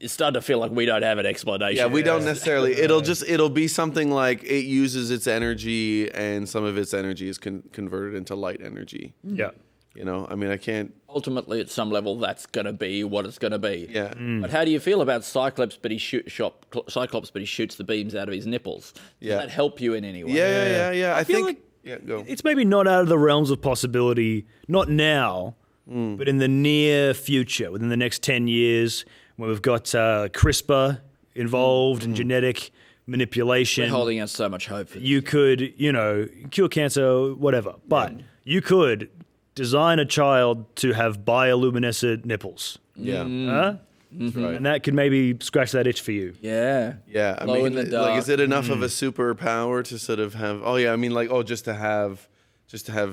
starting to feel like we don't have an explanation. Yeah, we don't necessarily. It'll be something like it uses its energy, and some of its energy is converted into light energy. Yeah. You know, I mean, I can't. Ultimately, at some level, that's going to be what it's going to be. Yeah. But how do you feel about Cyclops? But he shoots the beams out of his nipples. Does that help you in any way? Yeah. I feel think. like go. It's maybe not out of the realms of possibility, not now, but in the near future, within the next 10 years, when we've got CRISPR involved and genetic manipulation. We're holding out so much hope for this. You could, cure cancer, whatever. But you could design a child to have bioluminescent nipples. Yeah. Huh? That's right. And that could maybe scratch that itch for you. Yeah. Yeah. I Glow mean, in the dark. like, is it enough of a superpower to sort of have? Oh yeah. I mean, like, just to have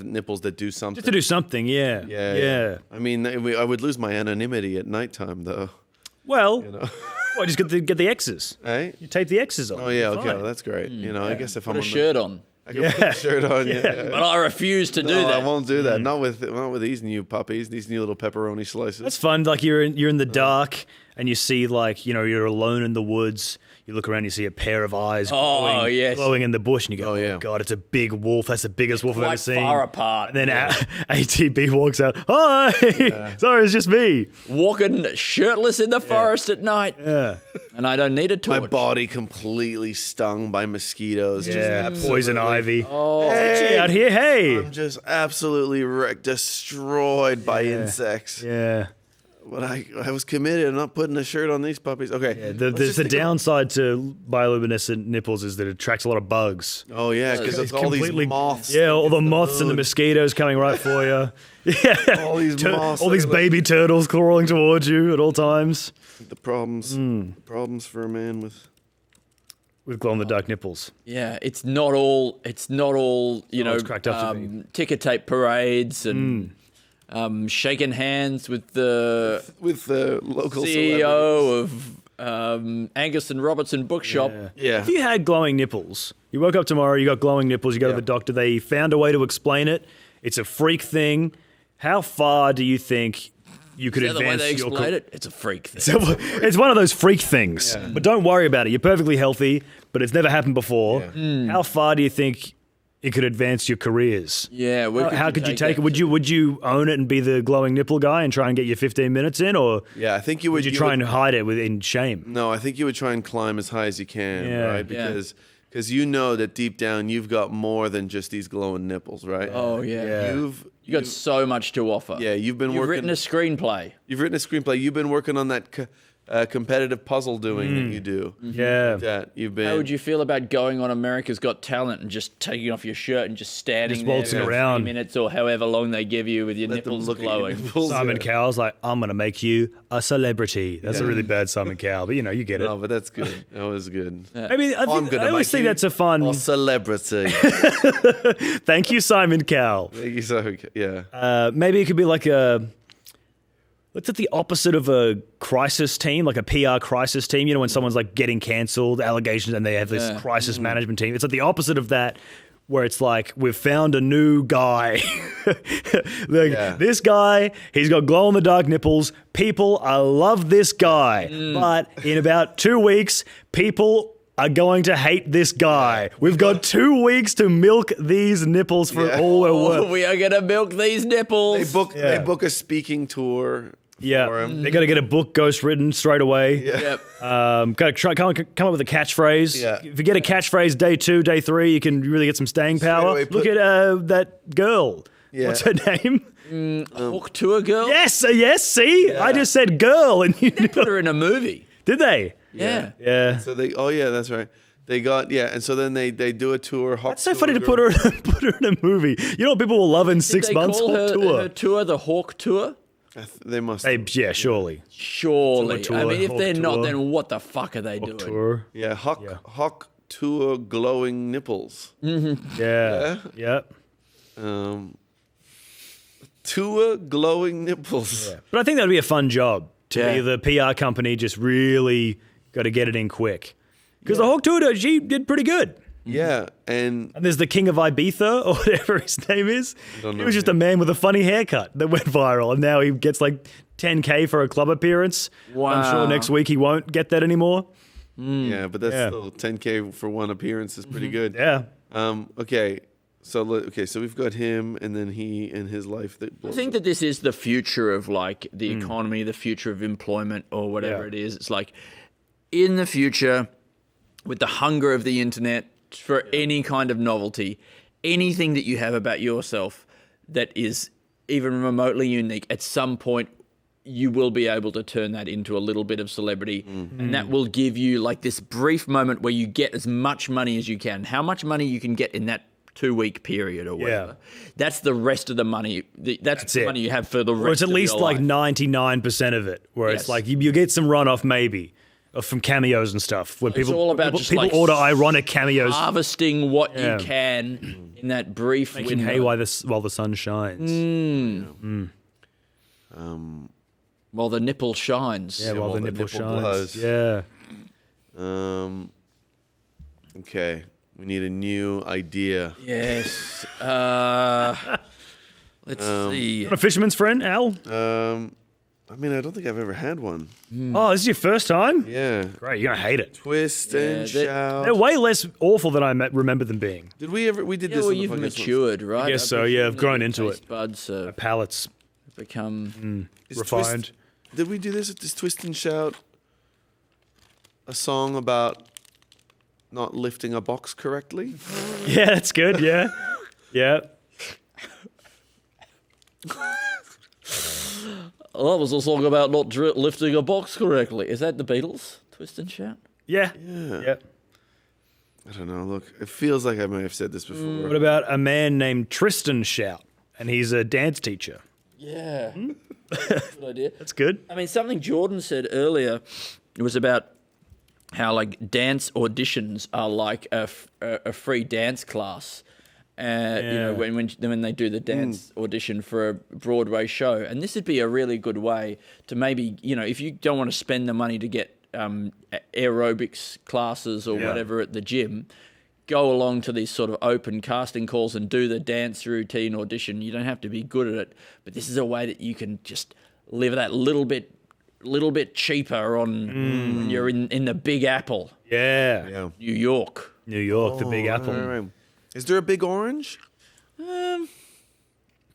nipples that do something. Just to do something, yeah. Yeah. I mean, I would lose my anonymity at nighttime, though. Well, well, just get the X's. Hey? You tape the X's on. Oh yeah. You're Okay. fine. Well, that's great. I guess if Put I'm a shirt on. I can put a shirt on. Yeah. But I refuse to do that. I won't do that. Not with these new puppies. These new little pepperoni slices. That's fun. Like you're in the dark and you see you're alone in the woods. You look around, you see a pair of eyes glowing in the bush, and you go, "Oh God, it's a big wolf. That's the biggest wolf I've ever seen." Far apart. And then ATB walks out. Hi, sorry, it's just me walking shirtless in the forest at night. Yeah, and I don't need a torch. My body completely stung by mosquitoes. Yeah, poison ivy. Oh, hey, out here, hey! I'm just absolutely destroyed by insects. Yeah. But I was committed. I'm not putting a shirt on these puppies. Okay. Yeah, the downside to bioluminescent nipples is that it attracts a lot of bugs. Oh yeah, because it's all these moths. Yeah, all the moths and the mosquitoes coming right for you. Yeah, all these moths. All these baby turtles crawling towards you at all times. The problems for a man with glow in the dark nipples. Yeah, it's not all it's cracked up to be. ticker tape parades and. Shaking hands with the local CEO of Angus and Robertson Bookshop. Yeah. If you had glowing nipples, you woke up tomorrow, you got glowing nipples, you go to the doctor, they found a way to explain it. It's a freak thing. How far do you think you could advance the way they your explain it? It's a freak thing. It's one of those freak things. Yeah. But don't worry about it. You're perfectly healthy, but it's never happened before. Yeah. How far do you think it could advance your careers? Yeah. How could you take it? Would you own it and be the glowing nipple guy and try and get your 15 minutes in, or I think you would. Would you try and hide it in shame? No, I think you would try and climb as high as you can, right? Because you know that deep down you've got more than just these glowing nipples, right? Oh yeah. You got so much to offer. Yeah, you've written a screenplay. You've written a screenplay. You've been working on that competitive puzzle doing that you do. Yeah. That you've been. How would you feel about going on America's Got Talent and just taking off your shirt and just standing there waltzing for around 3 minutes or however long they give you with your nipples glowing? Simon Cowell's like, I'm going to make you a celebrity. That's a really bad Simon Cowell, but you get it. No, but that's good. That was good. Maybe I always think that's a fun celebrity. Thank you, Simon Cowell. Thank you, Simon Cowell. Yeah. Maybe it could be like what's it, the opposite of a crisis team, like a PR crisis team? You know, when someone's like getting cancelled, allegations, and they have this crisis management team. It's like the opposite of that, where it's like, we've found a new guy. This guy, he's got glow in the dark nipples. People, I love this guy. But in about 2 weeks, people are going to hate this guy. We've got 2 weeks to milk these nipples for all they're worth. We are going to milk these nipples. They book a speaking tour. Yeah, they got to get a book ghostwritten straight away. Yep. Got to come up with a catchphrase. Yeah. If you get a catchphrase day 2, day 3, you can really get some staying power. Look at that girl. Yeah. What's her name? Hook Tour Girl? Yes, see? I just said girl. And you put her in a movie. Did they? Yeah. Yeah. So that's right. They got, and so then they do a tour. That's so funny to put her in a movie. You know what people will love in 6 months? Call her tour the Hawk Tour? They must. Surely. Surely. Tour, I mean, if Hawk they're not, tour. then what the fuck are they doing? Tour. Yeah, Hawk Tour glowing nipples. Yeah. Tour glowing nipples. Yeah. But I think that'd be a fun job to be the PR company. Just really got to get it in quick. Because the Hawk Tutor, she did pretty good. Yeah, and there's the King of Ibiza, or whatever his name is. He was just a man with a funny haircut that went viral, and now he gets like 10K for a club appearance. Wow. I'm sure next week he won't get that anymore. Yeah, but that's still 10K for one appearance is pretty good. Yeah. Okay. So we've got him, and then he and his life. I think that this is the future of like the economy, the future of employment, or whatever it is. It's like in the future, with the hunger of the internet for any kind of novelty, anything that you have about yourself that is even remotely unique, at some point you will be able to turn that into a little bit of celebrity, and that will give you like this brief moment where you get as much money as you can. How much money you can get in that 2-week period or whatever. That's the rest of the money. That's the money you have for the rest of your life. Or it's at least like 99% of it, where it's like you get some runoff maybe from cameos and stuff. Where It's all about just people like order ironic cameos. harvesting what you can in that brief Making window. hay while the sun shines. While the nipple shines. Yeah, while the nipple shines. blows. Yeah. Okay. We need a new idea. Yes. Let's see. A fisherman's friend, Al? I mean, I don't think I've ever had one. Oh, this is your first time? Yeah. Great, you're going to hate it. Twist and shout. They're way less awful than I remember them being. Did we ever? We did this. Well, on the you've podcast matured, right? I guess so, yeah. I've grown into it. Taste buds My palates become refined. Did we do this? This twist and shout? A song about not lifting a box correctly? Yeah, that's good, yeah. Yeah. Well, that was a song about not lifting a box correctly. Is that the Beatles? Twist and shout? Yeah. Yeah. I don't know. Look, it feels like I may have said this before. What about a man named Tristan Shout? And he's a dance teacher. Yeah. Good idea. That's good. I mean, something Jordan said earlier, it was about how like dance auditions are like a free dance class. You know, when they do the dance audition for a Broadway show. And this would be a really good way to maybe, you know, if you don't want to spend the money to get aerobics classes or whatever at the gym, go along to these sort of open casting calls and do the dance routine audition. You don't have to be good at it, but this is a way that you can just live that little bit cheaper on when you're in the Big Apple. Yeah. New York. New York, the Big Apple. Right. Is there a Big Orange?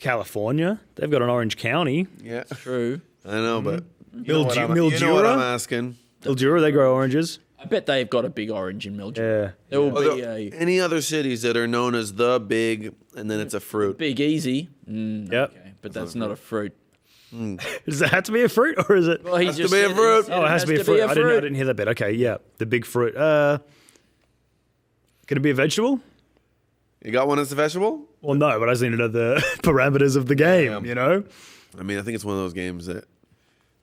California. They've got an Orange County. Yeah. True. I know, but you know what I'm asking. Mildura, they grow oranges. I bet they've got a big orange in Mildura. Yeah. There will be any other cities that are known as the Big, and then it's a fruit. Big Easy. Yep. Okay, but that's not a fruit. Does it have to be a fruit, or is it? Well, he Has just to be a said fruit. Oh, it has to be a fruit. I didn't hear that bit. Okay, yeah. The big fruit. Could it be a vegetable? You got one as a vegetable? Well, no, but I just need to know the parameters of the game, you know? I mean, I think it's one of those games that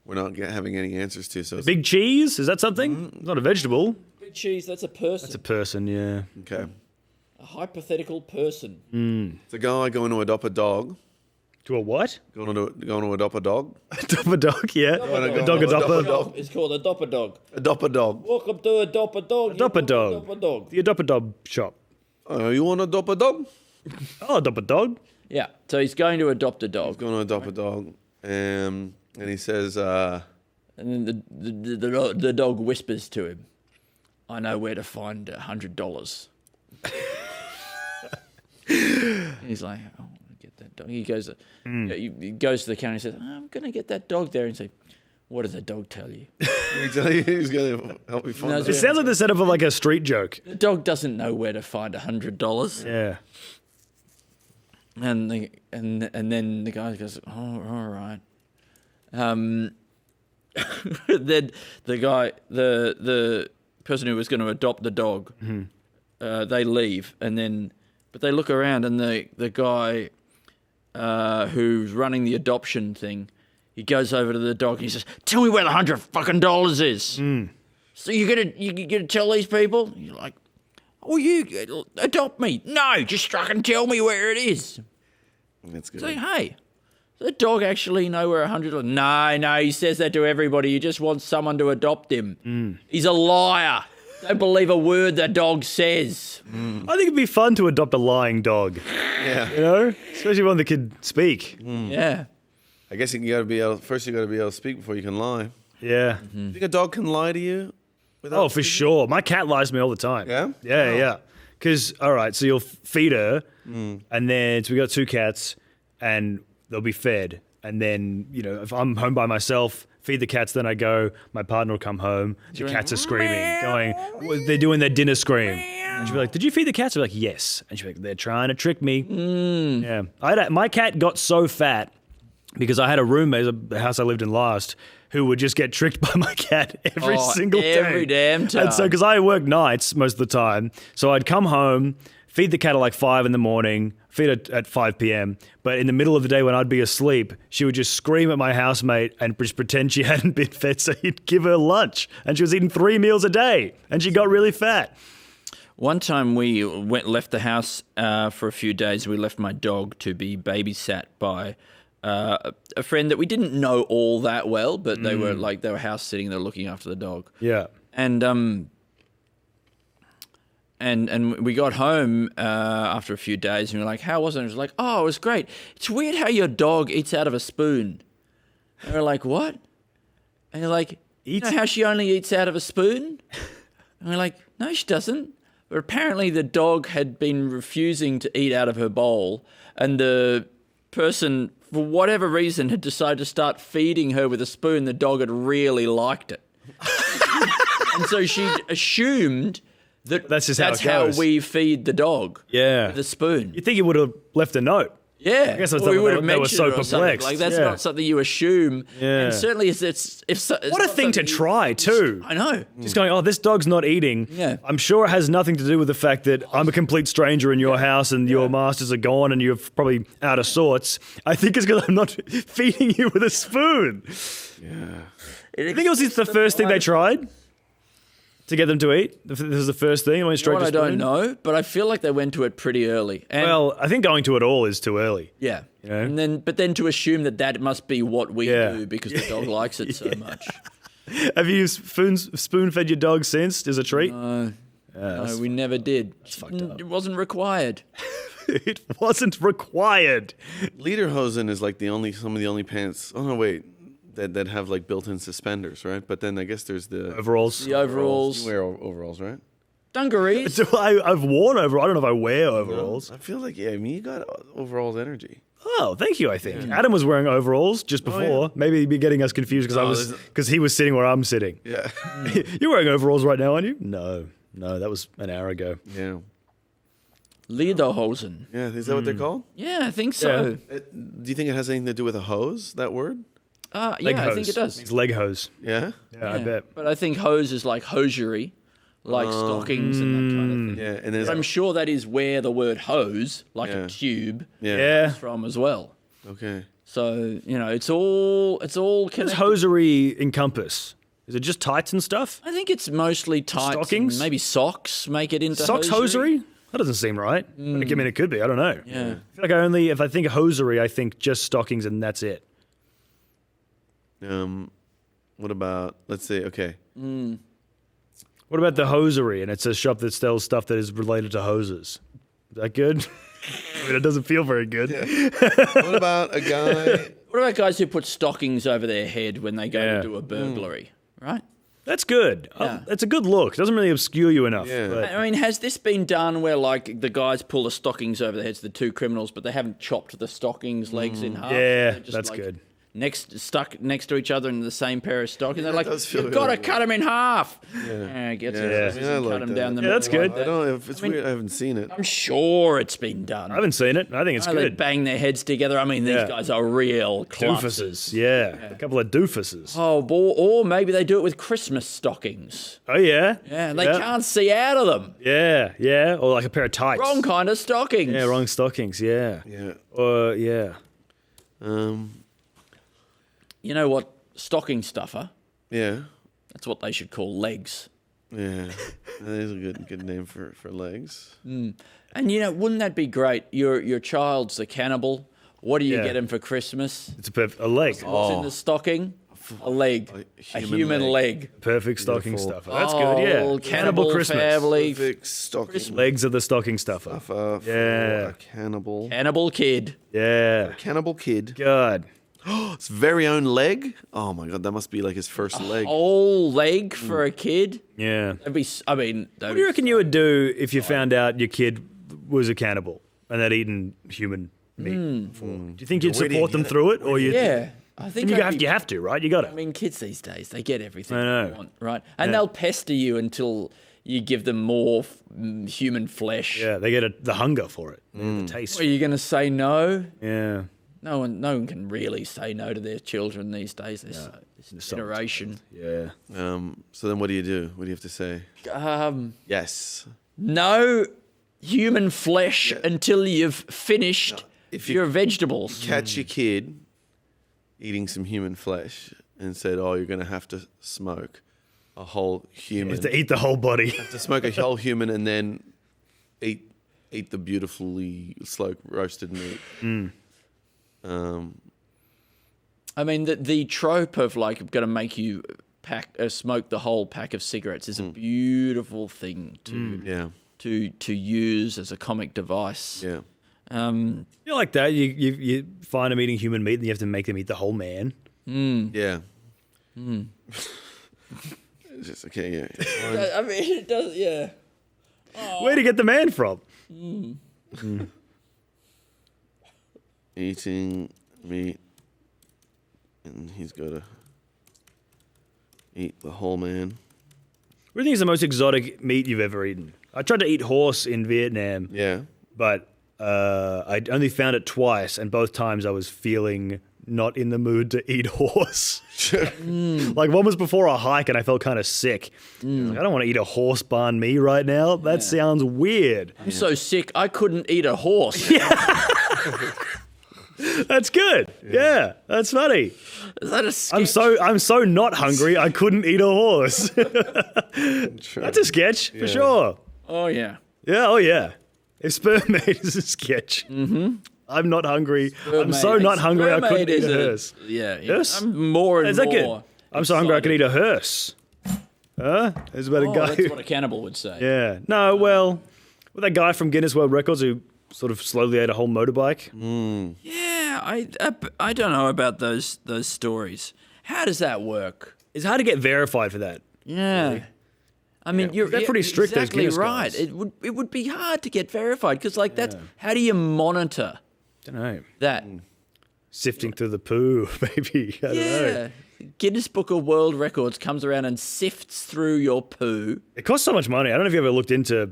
we're not having any answers to. So Big cheese? Is that something? It's not a vegetable. Big cheese, that's a person. It's a person, yeah. Okay. A hypothetical person. It's a guy going to adopt a dog. To a what? Going to adopt a dog. Adopt a dog, yeah. A dog adopt a dog. It's called Adopt a Dog. Adopt a dog. Welcome to Adopt a Dog. Adopt a dog. Adopt a Dog. The Adopt a Dog shop. You want to adopt a dog? I'll adopt a dog. Yeah, so he's going to adopt a dog. He's going to adopt a dog. And he says... and then the dog whispers to him, I know where to find $100. He's like, oh, get that dog. He goes, he goes to the counter and says, I'm going to get that dog there. And say, what does the dog tell you? He's going to help me find It sounds like the setup of like a street joke. The dog doesn't know where to find $100. Yeah. And then the guy goes, oh, all right. Then the guy, the person who was going to adopt the dog, they leave, but they look around, and the guy who's running the adoption thing, he goes over to the dog and he says, "Tell me where the $100 is." So you're gonna tell these people? You're like, "Oh, you adopt me?" No, just fucking tell me where it is. That's good. So hey. Does the dog actually know where $100? No, he says that to everybody. He just wants someone to adopt him. He's a liar. Don't believe a word the dog says. I think it'd be fun to adopt a lying dog. Yeah. You know? Especially one that could speak. Yeah. I guess you gotta be able. First, you gotta be able to speak before you can lie. Yeah. You think a dog can lie to you? Oh, for sure. My cat lies to me all the time. Yeah? Yeah, yeah. Because, all right, so you'll feed her, and then, so we got 2 cats, and they'll be fed. And then, you know, if I'm home by myself, feed the cats, then I go, my partner will come home, the cats are screaming, going, they're doing their dinner scream. And she'll be like, did you feed the cats? I'm like, yes. And she'll be like, they're trying to trick me. Yeah. My cat got so fat because I had a roommate, the house I lived in last, who would just get tricked by my cat every single day. Every damn time. And so, because I work nights most of the time, so I'd come home, feed the cat at like 5 in the morning, feed it at 5 p.m. But in the middle of the day when I'd be asleep, she would just scream at my housemate and just pretend she hadn't been fed, so he'd give her lunch. And she was eating 3 meals a day, and she got really fat. One time we left the house for a few days. We left my dog to be babysat by a friend that we didn't know all that well, but they were house sitting, they were looking after the dog. Yeah. And we got home after a few days, and we were like, how was it? And it was like, oh, it was great. It's weird how your dog eats out of a spoon. And we're like, what? And you're like, you know how she only eats out of a spoon? And we're like, no, she doesn't. But apparently the dog had been refusing to eat out of her bowl, and the person, for whatever reason, had decided to start feeding her with a spoon. The dog had really liked it. And so she assumed that that's how we feed the dog. Yeah. With a spoon. You'd think he would have left a note. Yeah. I guess we would have they were mentioned so it or something. perplexed. Like, that's not something you assume. Yeah. And certainly it's What a thing to try, too. I know. Just going, oh, this dog's not eating. Yeah. I'm sure it has nothing to do with the fact that I'm a complete stranger in your house and your masters are gone and you're probably out of sorts. I think it's because I'm not feeding you with a spoon. Yeah. I think it was the first thing they tried to get them to eat. This is the first thing. I went straight to I don't know, but I feel like they went to it pretty early. And well, I think going to it all is too early. yeah. You know? And then to assume that must be what we do because the dog likes it so much. Have you spoon-fed your dog since as a treat? No, we never did. It wasn't required. It wasn't required. Lederhosen is like some of the only pants. Oh no, wait. That have like built-in suspenders, right? But then I guess there's the overalls. The overalls. You wear overalls, right? Dungarees. So I've worn overalls. I don't know if I wear overalls. I feel like you got overalls energy. Oh, thank you. I think Adam was wearing overalls just before. yeah. Maybe he'd be getting us confused because he was sitting where I'm sitting. Yeah. You're wearing overalls right now, aren't you? No, that was an hour ago. Yeah. Lederhosen. Yeah, is that what they're called? Yeah, I think so. Do you think it has anything to do with a hose? That word? Yeah, I think it does. It's leg hose. Yeah? Yeah, I bet. But I think hose is like hosiery, like stockings and that kind of thing. Yeah, and but I'm sure that is where the word hose, like a tube, Yeah. is from as well. Okay. So, it's all What connected. does hosiery encompass? Is it just tights and stuff? I think it's mostly tights. Stockings? And maybe socks make it into Socks hosiery? That doesn't seem right. I mean, it could be. I don't know. Yeah. I feel like if I think of hosiery, I think just stockings and that's it. What about, let's say, okay. What about the hosiery? And it's a shop that sells stuff that is related to hoses. Is that good? I mean, it doesn't feel very good. What about a guy? What about guys who put stockings over their head when they go to do a burglary, right? That's good. Yeah. It's a good look. It doesn't really obscure you enough. Yeah. But I mean, has this been done where, like, the guys pull the stockings over their heads, the two criminals, but they haven't chopped the stockings legs in half? yeah, They're just, that's like, good. Stuck next to each other in the same pair of stockings. They're like, does feel you've got to good. cut them in half. Yeah. Get Yeah. some Yeah, scissors I and like cut them that. down the Yeah, middle. that's good. I don't know if it's weird. I haven't seen it. I'm sure it's been done. I haven't seen it. I think it's They good. bang their heads together. I mean, these guys are real Doofuses. Yeah. A couple of doofuses. Oh, or maybe they do it with Christmas stockings. Oh, yeah? Yeah, they can't see out of them. Yeah, yeah. Or like a pair of tights. Wrong kind of stockings. Yeah, wrong stockings. Yeah. Yeah. Yeah. You know what? Stocking stuffer. Yeah. That's what they should call legs. Yeah. That is a good name for legs. And wouldn't that be great? Your child's a cannibal. What do you Yeah. get him for Christmas? It's a leg. What's in the stocking? A leg. A human leg. Perfect stocking stuffer. That's Oh, good, yeah. Cannibal Cannibal Christmas. family. Perfect stocking Legs of the stocking stuffer. for Yeah. a cannibal. Cannibal kid. Yeah. Cannibal kid. God. His very own leg. Oh my god, that must be like his first leg. Whole leg for a kid. Yeah. That'd be. I mean, What do you reckon you would do if you found out your kid was a cannibal and they'd eaten human meat before? Do you think you'd Where do you support them get it? through it, or you? Yeah, I think you I'd have, be- you have to, right? You got I to. mean, kids these days, they get everything I know. they want, right? And Yeah. they'll pester you until you give them more human flesh. Yeah, they get the hunger for it, the taste. Are you going to say no? Yeah. No one can really say no to their children these days. This generation. Yeah. So then what do you do? What do you have to say? Yes. No human flesh until you've finished your vegetables. Catch your kid eating some human flesh and said, "Oh, you're going to have to smoke a whole human. You have to eat the whole body. You have to smoke a whole human and then eat the beautifully slow roasted meat." I mean, the trope of like going to make you smoke the whole pack of cigarettes is a beautiful thing to use as a comic device. Yeah. You like that? You find them eating human meat, and you have to make them eat the whole man. Yeah. It's just okay. Yeah. I mean, it does. Yeah. Where'd you get the man from? Eating meat, and he's got to eat the whole man. What do you think is the most exotic meat you've ever eaten? I tried to eat horse in Vietnam. Yeah. But I only found it twice, and both times I was feeling not in the mood to eat horse. Like one was before a hike, and I felt kind of sick. Like, I don't want to eat a horse banh mi right now. That sounds weird. I'm so sick, I couldn't eat a horse. That's good. Yeah, that's funny. Is that a sketch? I'm so not hungry. I couldn't eat a horse. That's a sketch for sure. Oh yeah. Yeah. Oh yeah. If Sperm Maid is a sketch, I'm not hungry. I'm so not hungry. I couldn't eat a hearse. Yeah. Hearse? I'm more and Is that more. good? I'm so hungry I could eat a hearse. Huh? There's about a guy. That's what a cannibal would say. Yeah. No. Well, with that guy from Guinness World Records who sort of slowly ate a whole motorbike. Yeah, I don't know about those stories. How does that work? It's hard to get verified for that. Yeah. Really. I mean, They're pretty strict, those exactly Guinness right. guys. It would be hard to get verified because like that's how do you monitor Don't know. that? Sifting through the poo, maybe. I don't know. Guinness Book of World Records comes around and sifts through your poo. It costs so much money. I don't know if you ever looked into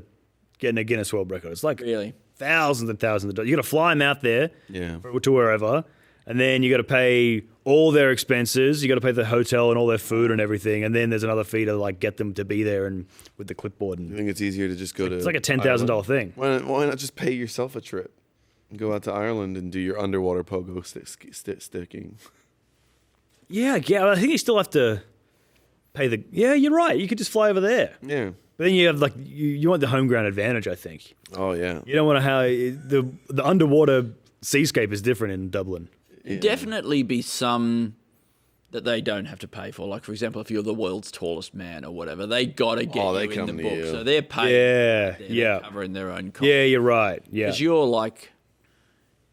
getting a Guinness World Record. It's like Really? thousands and thousands of dollars. You got to fly them out there Yeah. to wherever, and then you got to pay all their expenses. You got to pay the hotel and all their food and everything, and then there's another fee to like get them to be there and with the clipboard. I And think it's easier to just go to. it's like a $10,000 thing. Why not just pay yourself a trip? Go out to Ireland and do your underwater pogo sticking. Yeah, I think you still have to pay the. Yeah, you're right. You could just fly over there. Yeah. But then you have like you want the home ground advantage. I think Oh yeah. you don't want to have the underwater seascape is different in Dublin. Definitely be some that they don't have to pay for. Like for example, if you're the world's tallest man or whatever, they gotta get Oh, they you in the come to book, you. so they're paying. Yeah, They're yeah. covering their own costs. Yeah, you're right. Yeah. Because you're like,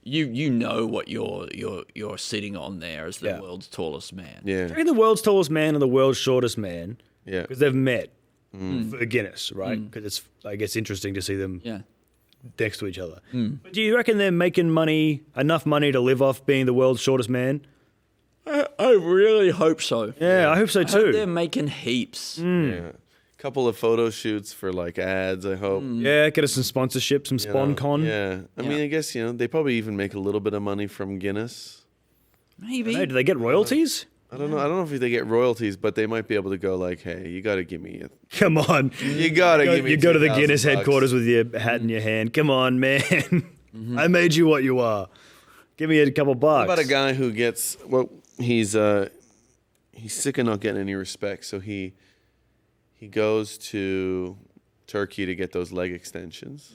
you know what you're sitting on there as the world's tallest man. Do you reckon the world's tallest man and the world's shortest man? Yeah. Because they've met for Guinness, right? Because it's, I guess, interesting to see them next to each other. But do you reckon they're making enough money to live off being the world's shortest man? I really hope so. Yeah, I hope so I hope too. they're making heaps. Yeah. Couple of photo shoots for like ads, I hope. Yeah, get us some sponsorship, some SponCon. Yeah. I mean, I guess, they probably even make a little bit of money from Guinness. Maybe. Hey, do they get royalties? I don't know. I don't know if they get royalties, but they might be able to go like, "Hey, you got to give me Come on. You got to give me You go to the $2,000 Guinness headquarters with your hat in your hand. Come on, man. I made you what you are. Give me a couple bucks. What about a guy who gets he's sick of not getting any respect, so he goes to Turkey to get those leg extensions.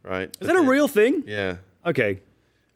Right? Is that a real thing? Yeah. Okay.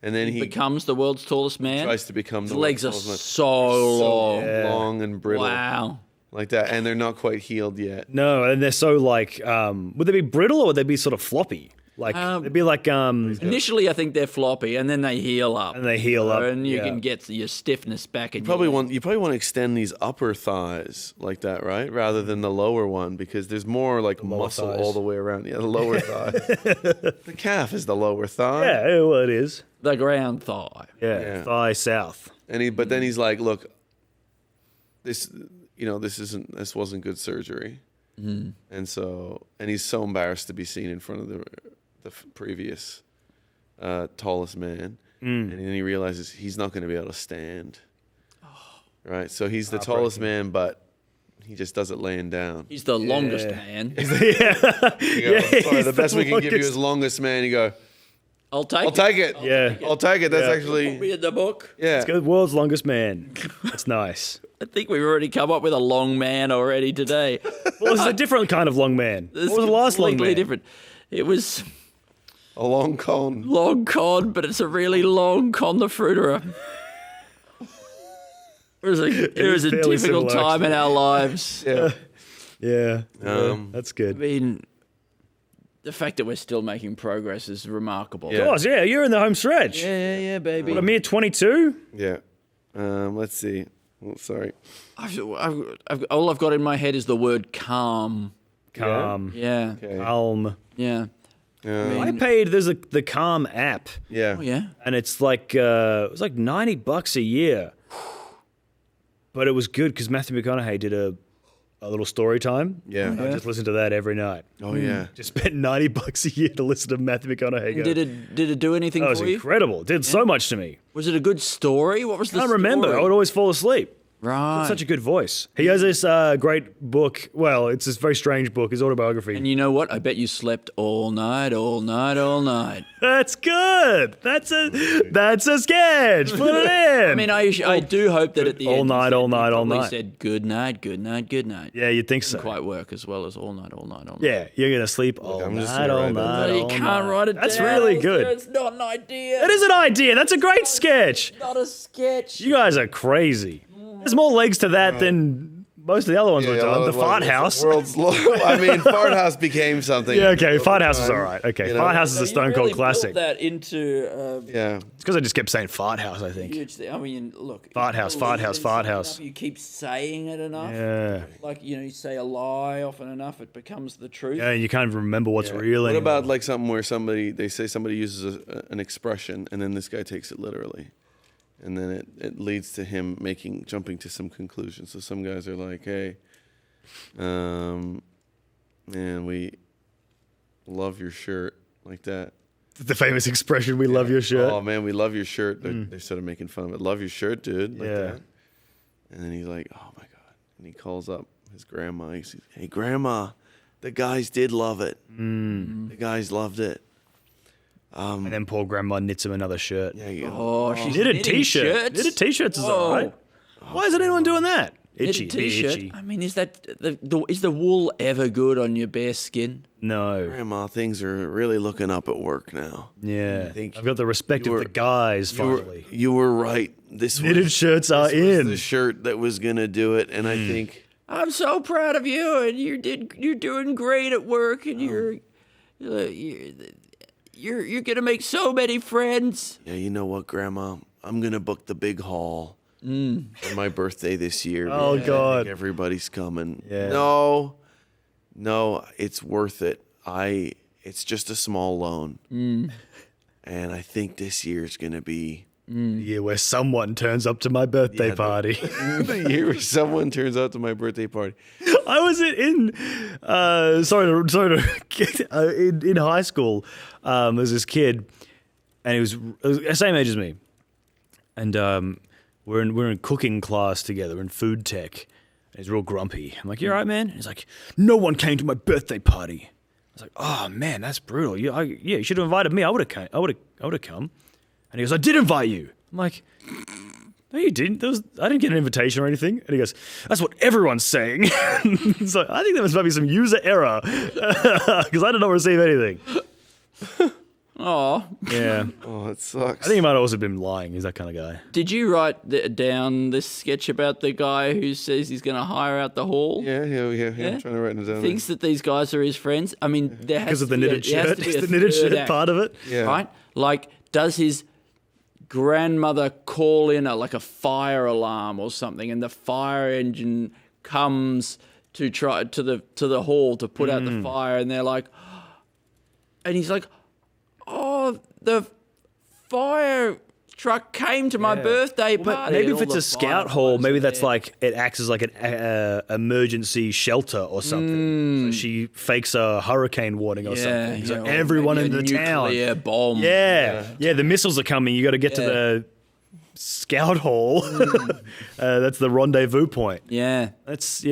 And then he becomes the world's tallest man. Tries to become His the legs are world's tallest man. so long. long young and brittle. Wow. Like that, and they're not quite healed yet. No, and they're so like, would they be brittle or would they be sort of floppy? Like they'd be like initially, I think they're floppy, and then they heal up. And they heal up, and you yeah. can get your stiffness back. You probably want to extend these upper thighs like that, right? Rather than the lower one, because there's more like muscle thighs. all the way around. Yeah, the lower thigh. The calf is the lower thigh. Yeah, well, it is. The ground thigh. Yeah, thigh south. And but then he's like, look, this wasn't good surgery. Mm. And he's so embarrassed to be seen in front of the previous tallest man. And then he realizes he's not going to be able to stand. Right? So he's the tallest man, but he just does it laying down. He's the longest man. You go, sorry, the best we can give you is longest man. You go, I'll take it. Yeah. I'll take it. That's Put actually me in the book. Yeah. It's good. World's longest man. That's nice. I think we've already come up with a long man already today. Well, it's a different kind of long man. What was the last long man? Different. It was a long con. Long con, but it's a really long con the fruiterer. It was a fairly difficult similar, time in our lives. Yeah. That's good. I mean, the fact that we're still making progress is remarkable. Of course, yeah. You're in the home stretch. Yeah, baby. What, a mere 22? Yeah. Let's see. Oh, sorry. All I've got in my head is the word calm. Calm. Yeah. Okay. Calm. Yeah. I paid. There's the Calm app. Yeah. Oh, yeah. And it's like it was like $90 a year. But it was good because Matthew McConaughey did a little story time. Yeah. And I just listened to that every night. Oh yeah. Just spent $90 a year to listen to Matthew McConaughey. Go. Did it do anything That was for you? incredible. It did so much to me. Was it a good story? What was the I can't story? remember. I would always fall asleep. Right. Such a good voice. He has this great book. Well, it's this very strange book, his autobiography. And you know what? I bet you slept all night. That's good. That's a sketch. Put it in. I mean, I do hope that at the all end night, all night, all probably night. said good night. Yeah, you'd think so. Doesn't quite work as well as all night. Yeah, you're gonna sleep all I'm just night, gonna all write that night. down. You can't write it That's down. really good. It's not an idea. That is an idea. That's a great sketch. Not a sketch. You guys are crazy. There's more legs to that than most of the other ones we've done. The Fart House. I mean, Fart House became something. Yeah, okay. Fart House is all right. Okay, You know? Fart House is a Stone Cold classic. Built that into Yeah. It's because I just kept saying Fart House, I think. huge thing. I mean, look. Fart House, Fart House, Fart House. You keep saying it enough. Yeah. Like, you say a lie often enough, it becomes the truth. Yeah, you can't even remember what's real What anymore. about like something where they say somebody uses an expression and then this guy takes it literally, and then it leads to him jumping to some conclusions. So some guys are like, hey, man, we love your shirt, like that. The famous expression, we love your shirt. Oh man, we love your shirt. They're sort of making fun of it. Love your shirt, dude. Like that. And then he's like, oh my God. And he calls up his grandma. He says, hey, Grandma, the guys did love it. The guys loved it. And then poor grandma knits him another shirt. Yeah, you go. Oh, she's knitted knitting t-shirt. shirts? Knitted t-shirts is Whoa. all right. Why isn't anyone doing that? Itchy, Knitted be t-shirt. itchy. I mean, is that is the wool ever good on your bare skin? No. Grandma, things are really looking up at work now. Yeah. think I've got the respect of the guys finally. You were right. This Knitted shirts are in. the shirt that was gonna do it, and I think I'm so proud of you, and you're doing great at work, and you're gonna make so many friends. yeah, you know what, Grandma, I'm gonna book the big hall for my birthday this year. Oh, because I God. think everybody's coming. Yeah. No, it's worth it. It's just a small loan, and I think this year's gonna be The year where someone turns up to my birthday party. the year where someone turns out to my birthday party. I was in high school as this kid, and he was the same age as me, and we're in cooking class together in food tech. And he's real grumpy. I'm like, "You all right, man?" And he's like, "No one came to my birthday party." I was like, "Oh man, that's brutal. You should have invited me. I would have come. I would have come." And he goes, "I did invite you." I'm like, "No, you didn't. I didn't get an invitation or anything." And he goes, "That's what everyone's saying." So I think there must be some user error because I did not receive anything. Oh. Yeah. Oh, it sucks. I think he might have also been lying. He's that kind of guy. Did you write down this sketch about the guy who says he's going to hire out the hall? Yeah. I'm trying to write it down. Thinks that these guys are his friends. I mean, there has Because of to the be knitted there has shirt. to be It's a the knitted third shirt act, part of it. Yeah. Right? Like, does his grandmother call in a fire alarm or something, and the fire engine comes to the hall to put out the fire, and they're like, and he's like, oh, the fire truck came to my birthday party. Maybe and if all it's the a scout hall, maybe that's like it acts as like an emergency shelter or something. So she fakes a hurricane warning or something. So or everyone maybe in the a town. nuclear bomb. Yeah, the missiles are coming. You got to get to the scout hall. That's the rendezvous point. Yeah. That's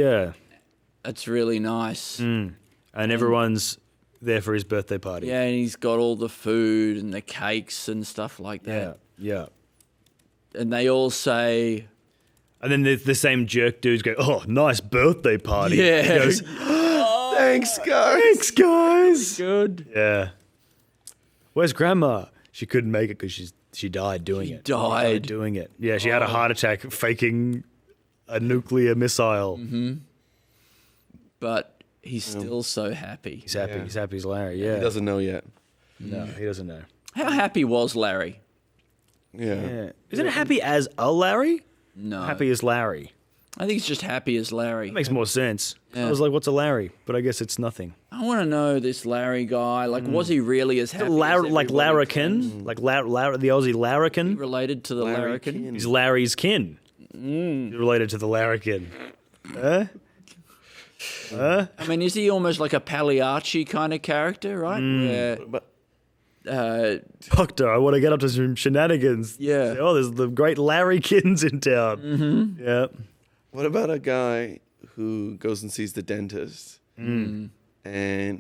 really nice. And everyone's there for his birthday party. Yeah, and he's got all the food and the cakes and stuff like that. Yeah. And they all say... And then the same jerk dudes go, oh, nice birthday party. Yeah. He goes, thanks, guys. Thanks, guys. Good. Yeah. Where's Grandma? She couldn't make it because she died doing it. She died doing it. Yeah, she had a heart attack faking a nuclear missile. Mm-hmm. But he's still so happy. He's happy. He's happy as Larry, yeah. He doesn't know yet. No, he doesn't know. How happy was Larry? Yeah. Isn't it happy as a Larry? No. Happy as Larry. I think he's just happy as Larry. That makes more sense. Yeah. I was like, what's a Larry? But I guess it's nothing. I want to know this Larry guy. Like, was he really as happy as like everybody larrikin? Like the Aussie larrikin? related to the larrikin? He's Larry's kin. He's related to the larrikin. I mean, is he almost like a Pagliacci kind of character, right? Doctor, I want to get up to some shenanigans. Yeah. Oh, there's the great Larrykins in town. Mm-hmm. Yeah. What about a guy who goes and sees the dentist and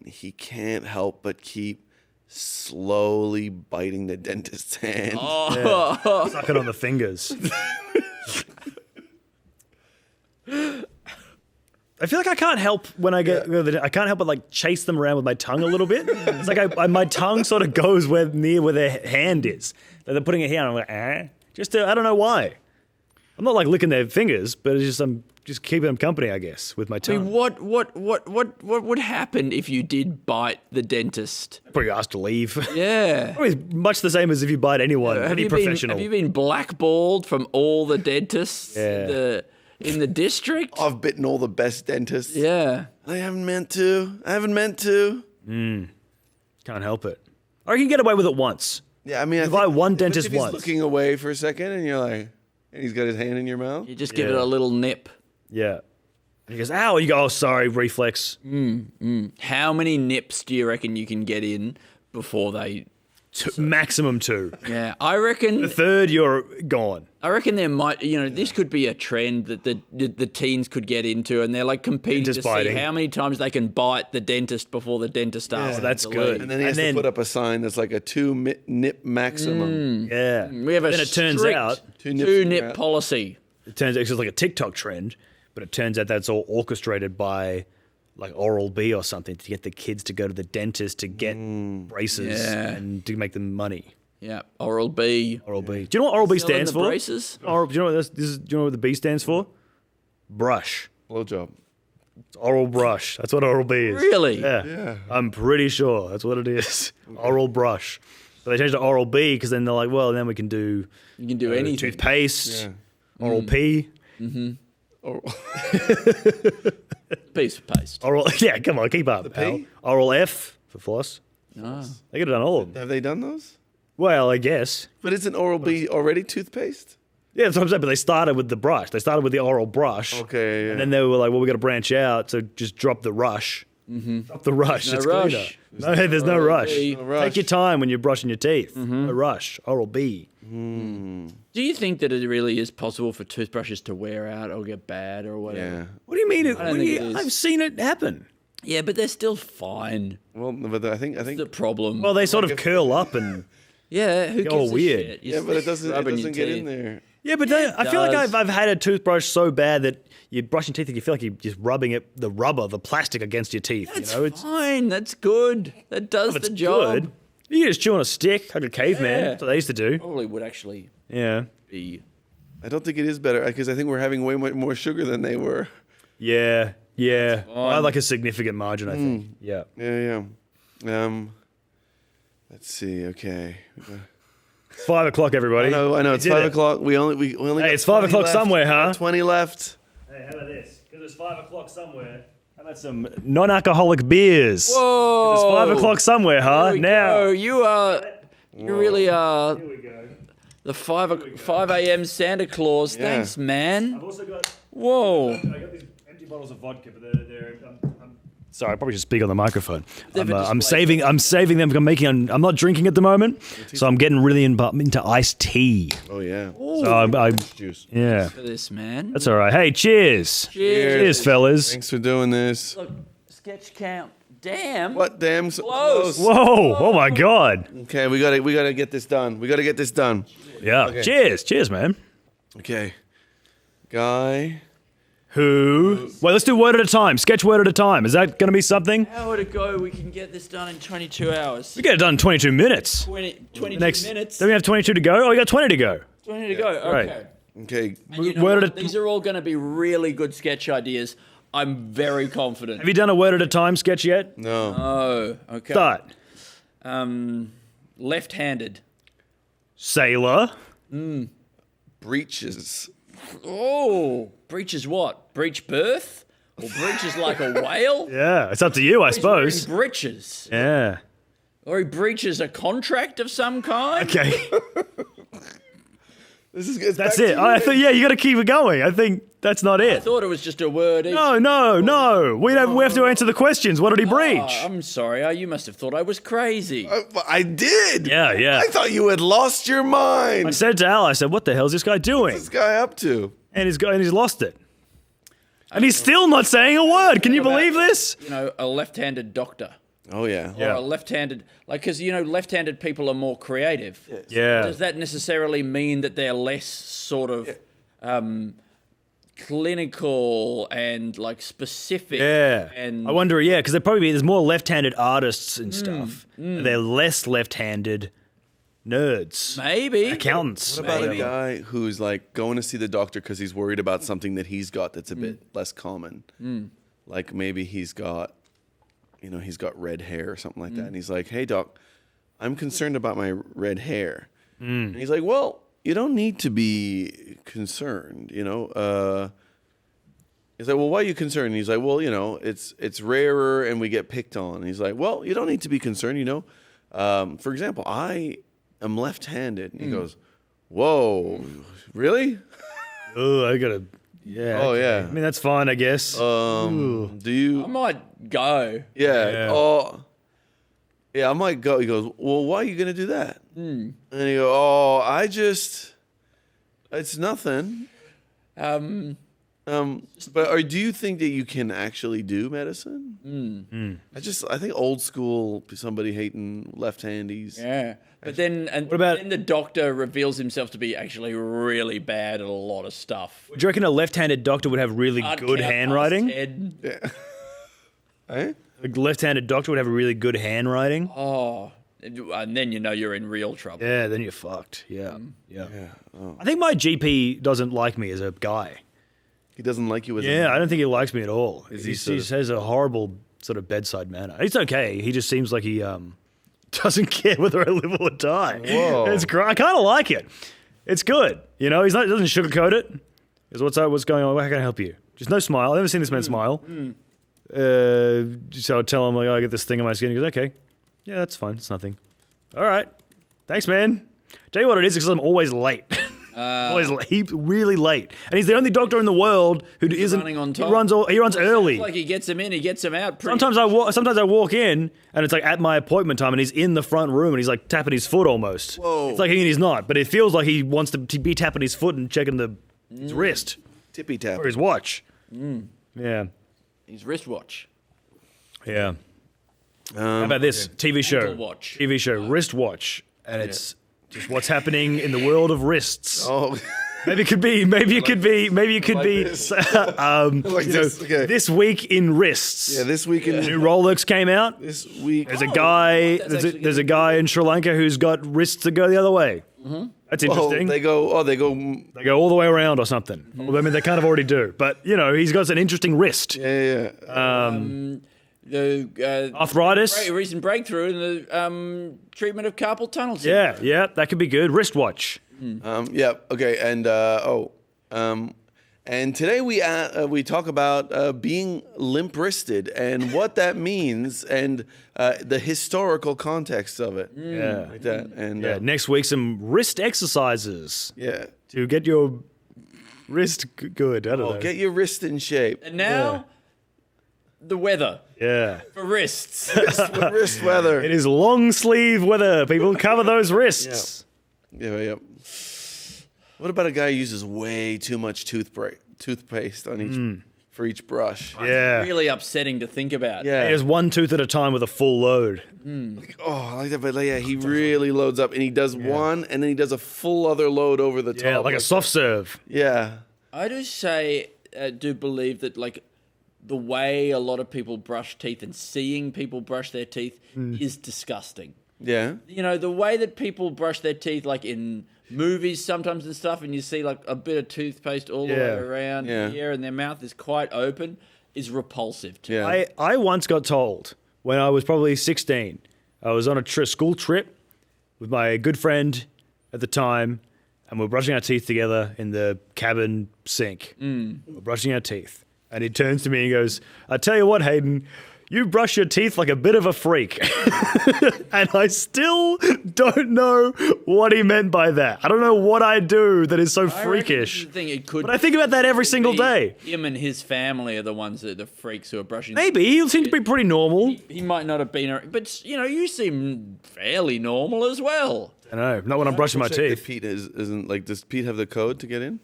he can't help but keep slowly biting the dentist's hand? Yeah. Sucking on the fingers. I feel like I can't help when I get. I can't help but like chase them around with my tongue a little bit. It's like my tongue sort of goes near where their hand is. Like they're putting it here, and I'm like, I don't know why. I'm not like licking their fingers, but it's just I'm just keeping them company, I guess, with my tongue. I mean, what would happen if you did bite the dentist? Probably asked to leave. Yeah. Probably much the same as if you bite anyone, any professional. Have you been blackballed from all the dentists in the district? I've bitten all the best dentists. Yeah. I haven't meant to. Can't help it. Or you can get away with it once. Yeah, I mean, if I one dentist if he's once. looking away for a second and you're like, and he's got his hand in your mouth. You just give it a little nip. Yeah. And he goes, ow. You go, oh, sorry, reflex. How many nips do you reckon you can get in before they... Maximum 2. Yeah, I reckon... The third, you're gone. I reckon there might... this could be a trend that the teens could get into, and they're like competing Dentist to biting. see how many times they can bite the dentist before the dentist asks them that's to good. leave. And then he has to put up a sign that's like a 2-nip maximum. Yeah. We have a Then it turns strict out... 2-nip policy. It turns out it's like a TikTok trend, but it turns out that's all orchestrated by like Oral-B or something to get the kids to go to the dentist to get braces and to make them money. Yeah, Oral-B. Oral-B. Do you know what Oral-B Selling stands the for? braces? Do you know what do you know what the B stands for? Brush. Blowjob. It's oral brush. That's what Oral-B is. Really? Yeah. I'm pretty sure that's what it is. Oral brush. So they changed to Oral-B because then they're like, well, then we can do... You can do anything. Toothpaste. Oral-P. Mm-hmm. Piece of paste. Oral, yeah, come on, keep up, pal. P? Oral F for floss. Ah. They could have done all of them. Have they done those? Well, I guess. But isn't Oral-B already toothpaste? Yeah, that's what I'm saying, but they started with the brush. They started with the oral brush. Okay, yeah. And then they were like, well, we got to branch out, so just drop the rush. Mm-hmm. Drop the rush. No It's rush. cleaner. No, there's no rush. No rush. Take your time when you're brushing your teeth. No rush. Oral-B. Do you think that it really is possible for toothbrushes to wear out or get bad or whatever? Yeah. What do you mean? I don't think it is. I've seen it happen. Yeah, but they're still fine. Well, but I think The problem. Well, they sort of curl up and yeah, who go gives a weird. shit? yeah, but it doesn't rubbing your get teeth. in there. Yeah, but I feel like does. I've had a toothbrush so bad that you're brushing teeth and you feel like you're just rubbing it, the rubber, the plastic against your teeth. That's you know, it's fine. That's good. That does it's the job. good. You just chew on a stick like a caveman. That's what they used to do. Probably would actually be. I don't think it is better because I think we're having way more sugar than they were. Yeah. I like a significant margin, I think. Yeah. Yeah. Let's see. Okay. It's 5 o'clock, everybody. I know. It's 5 o'clock. We only. Hey, it's 5 o'clock somewhere, huh? 20 left. Hey, how about this? Because it's 5 o'clock somewhere. How about some non-alcoholic beers? Whoa! It's 5 o'clock somewhere, huh? Now. You really are. Here we go. The 5 a.m. Santa Claus. Yeah. Thanks, man. I've also got. Whoa. I got these empty bottles of vodka, but they're sorry, I probably should speak on the microphone. I'm saving them. I'm not drinking at the moment, so I'm getting really into iced tea. Oh yeah. So juice. Yeah. For this, man. That's all right. Hey, cheers. Cheers, fellas. Thanks for doing this. Look, sketch count. Damn. What? Damn. Close. Whoa! Oh my God. Okay, we gotta get this done. Yeah. Okay. Cheers, man. Okay. Guy. Who? Wait, let's do word at a time. Sketch word at a time. Is that going to be something? How would it go? We can get this done in 22 hours. We get it done in 22 minutes. 22 minutes. Don't we have 22 to go? Oh, we got 20 to go. 20 to go. Okay. Right. Okay. And you know what? These are all going to be really good sketch ideas. I'm very confident. Have you done a word at a time sketch yet? No. Oh, okay. Start. Left-handed. Sailor. Breeches. Oh, breeches what? Breech birth? Or breeches like a whale? Yeah, it's up to you, I suppose. Breeches. Yeah. Or he breaches a contract of some kind? Okay. That's it. I thought, you got to keep it going. I think that's not I it. thought it was just a word. No. We have to answer the questions. What did he breach? I'm sorry. You must have thought I was crazy. I did. Yeah. I thought you had lost your mind. I said to Al, what the hell is this guy doing? What's this guy up to? And he's lost it. And he's still not saying a word. Can you believe this? A left-handed doctor. Oh, yeah. Or a left-handed, because, left-handed people are more creative. Yes. Yeah. Does that necessarily mean that they're less sort of clinical and, specific? Yeah. And I wonder, because there's more left-handed artists and stuff. They're less left-handed nerds. Maybe. Accountants. What about a guy who's, going to see the doctor because he's worried about something that he's got that's a bit less common? Like, maybe he's got red hair or something like that. And he's like, hey, doc, I'm concerned about my red hair. And he's like, well, you don't need to be concerned, He's like, well, why are you concerned? And he's like, well, it's rarer and we get picked on. And he's like, well, you don't need to be concerned, For example, I am left-handed. And he goes, whoa, really? Oh, I gotta... Yeah. Oh, okay. yeah. I mean, that's fine, I guess. Do you... I might go. Yeah. Oh, yeah, I might go. He goes, well, why are you going to do that? And he goes, it's nothing. But do you think that you can actually do medicine? I think old school, somebody hating left-handies. Yeah. But then, then the doctor reveals himself to be actually really bad at a lot of stuff. Do you reckon a left-handed doctor would have really good handwriting? Yeah. Eh? A left-handed doctor would have a really good handwriting? Oh, and then you're in real trouble. Yeah, then you're fucked. Yeah. Oh. I think my GP doesn't like me as a guy. He doesn't like you as a I don't think he likes me at all. He has a horrible sort of bedside manner. It's okay. He just seems like he doesn't care whether I live or die. Whoa. It's great. I kind of like it. It's good. He doesn't sugarcoat it. He goes, what's up? What's going on? How can I help you? Just no smile. I've never seen this man smile. So I tell him, I get this thing on my skin. He goes, okay. Yeah, that's fine. It's nothing. All right. Thanks, man. Tell you what it is, because I'm always late. He's really late, and he's the only doctor in the world who isn't running on time. He runs early. It's like he gets him in, he gets him out. Sometimes I walk in, and it's at my appointment time, and he's in the front room, and he's tapping his foot almost. Whoa! It's like he's not, but it feels like he wants to be tapping his foot and checking his wrist, tippy tap, or his watch. Yeah, his wristwatch. Yeah. How about this TV show? Ankle watch. TV show, wristwatch, and it's just what's happening in the world of wrists. Oh. Maybe it could be. This week in wrists. Yeah, this week in new Rolex came out. This week, there's a guy. There's a guy in Sri Lanka who's got wrists that go the other way. Mm-hmm. That's interesting. They go all the way around or something. I mean, they kind of already do, but he's got an interesting wrist. Yeah. The arthritis. Recent breakthrough in the treatment of carpal tunnel syndrome. Yeah, that could be good. Wristwatch. Yeah. Okay. And today we talk about being limp-wristed and what that means and the historical context of it. Yeah. Like that. And next week some wrist exercises. Yeah. To get your wrist good. I don't know. Get your wrist in shape. And now, the weather. Yeah. For wrists. Wrist weather. It is long sleeve weather. People cover those wrists. Yeah. What about a guy who uses way too much toothpaste on for each brush? Yeah. It's really upsetting to think about. Yeah. He has one tooth at a time with a full load. I like that, but he really loads up, and he does one, and then he does a full other load over the top. Yeah, like a soft serve. Yeah. I do believe that the way a lot of people brush teeth and seeing people brush their teeth is disgusting. Yeah. The way that people brush their teeth, like in movies sometimes and stuff, and you see like a bit of toothpaste all the way around here, and their mouth is quite open, is repulsive to me. I once got told when I was probably 16, I was on a school trip with my good friend at the time, and we're brushing our teeth together in the cabin sink. We're brushing our teeth. And he turns to me and he goes, I tell you what, Hayden, you brush your teeth like a bit of a freak. And I still don't know what he meant by that. I don't know what I do that is so freakish. But I think about that every single day. Him and his family are the ones that are the freaks who are brushing. Maybe. He seems to be pretty normal. He might not have been, but you seem fairly normal as well. I know. Not when I'm brushing my teeth. Pete isn't like. Does Pete have the code to get in?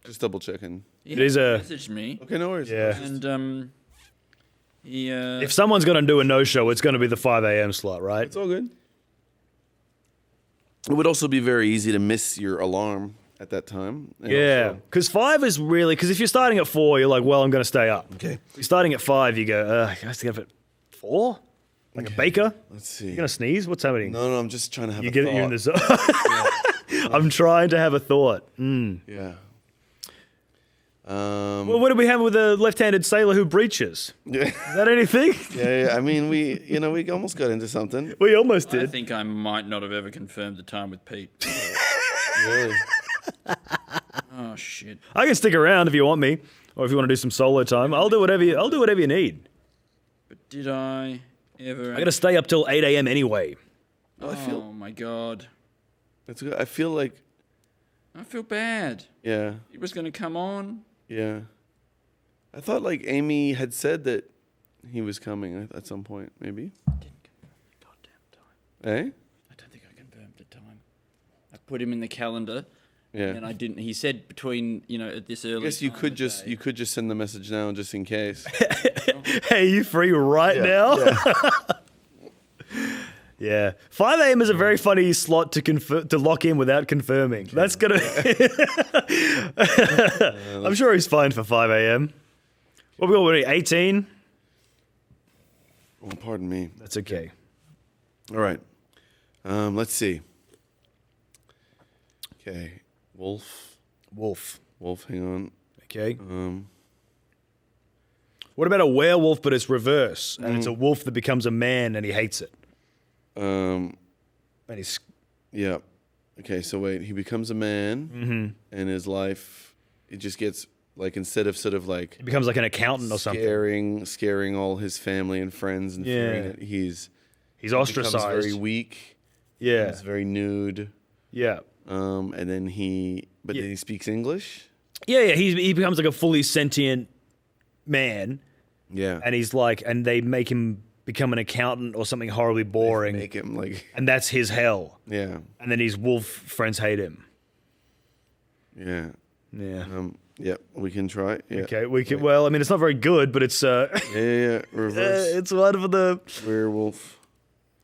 Just double checking. It is a message me. Okay, no worries. Yeah. And if someone's going to do a no-show, it's going to be the 5 a.m. slot, right? It's all good. It would also be very easy to miss your alarm at that time. Yeah, because 5 is really, because if you're starting at 4, you're like, well, I'm going to stay up. Okay. You're starting at 5, you go, I have to get up at 4? Like a baker? Let's see. You going to sneeze? What's happening? No, I'm just trying to have you a get thought. it, you're in the zone. I'm trying to have a thought. Yeah. Well, what do we have with a left-handed sailor who breaches? Yeah. Is that anything? Yeah. I mean, we almost got into something. We almost did. I think I might not have ever confirmed the time with Pete. Really? Oh shit! I can stick around if you want me, or if you want to do some solo time. I'll do whatever you need. But did I ever? I got to stay up till 8 a.m. anyway. Oh my god! That's good. I feel bad. Yeah. He was going to come on. Yeah. I thought Amy had said that he was coming at some point, maybe. Didn't confirm the goddamn time. Eh? I don't think I confirmed the time. I put him in the calendar. Yeah. And I didn't. He said between at this early. I guess you could just send the message now just in case. Hey, you free right now? Yeah. Yeah, 5 a.m. is a very funny slot to lock in without confirming. That's gonna. I'm sure he's fine for 5 a.m. What we got? 18. Oh, pardon me. That's okay. All right. Let's see. Okay, Wolf. Hang on. Okay. What about a werewolf, but it's reverse, and it's a wolf that becomes a man, and he hates it. And he's yeah. Okay, so wait, he becomes a man, and his life, it just gets instead of sort of he becomes like an accountant or something, scaring all his family and friends and fearing it. He's ostracized, becomes very weak. Yeah, he's very nude. Yeah. And then then he speaks English. Yeah. He becomes like a fully sentient man. Yeah, and he's and they make him become an accountant or something horribly boring. They make him and that's his hell. Yeah. And then his wolf friends hate him. Yeah. Yeah. Yeah, we can try. Yeah. Okay, we can. Well, I mean, it's not very good, but it's yeah, reverse. It's one for the werewolf.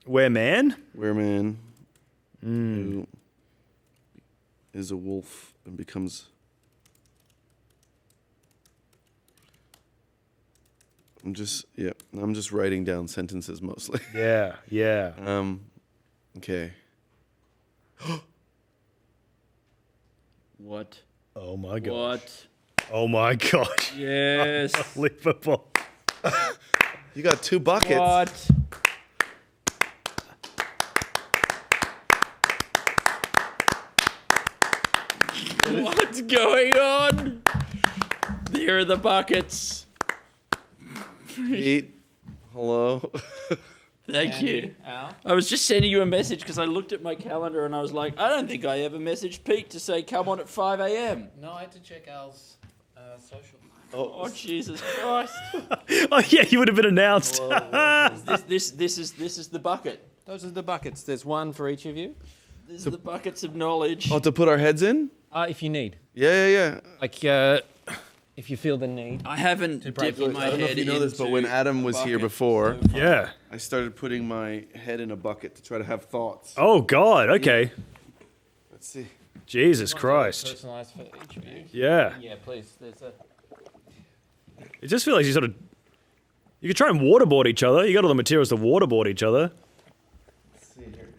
Wereman. Wereman. is a wolf and becomes. I'm just writing down sentences mostly. Yeah, yeah. Okay. What? Oh my god. What? Oh my god. Yes. Unbelievable. You got 2 buckets. What? What's going on? Here are the buckets. Pete, hello. Thank you. I was just sending you a message because I looked at my calendar and I was like, I don't think I ever messaged Pete to say come on at 5 a.m. No, I had to check Al's social. Oh Jesus Christ! Oh yeah, you would have been announced. This is the bucket. Those are the buckets. There's one for each of you. These are the buckets of knowledge. Oh, to put our heads in? If you need. Yeah. Like, if you feel the need. I haven't dipped my I don't know head if you know this, but into when Adam a was here bucket before, so far. Yeah. I started putting my head in a bucket to try to have thoughts. Oh god. Okay. Let's see. Jesus Christ. Personalised for each of you. Yeah. Yeah, please. There's a. It just feels like you could try and waterboard each other. You got all the materials to waterboard each other. Let's see here.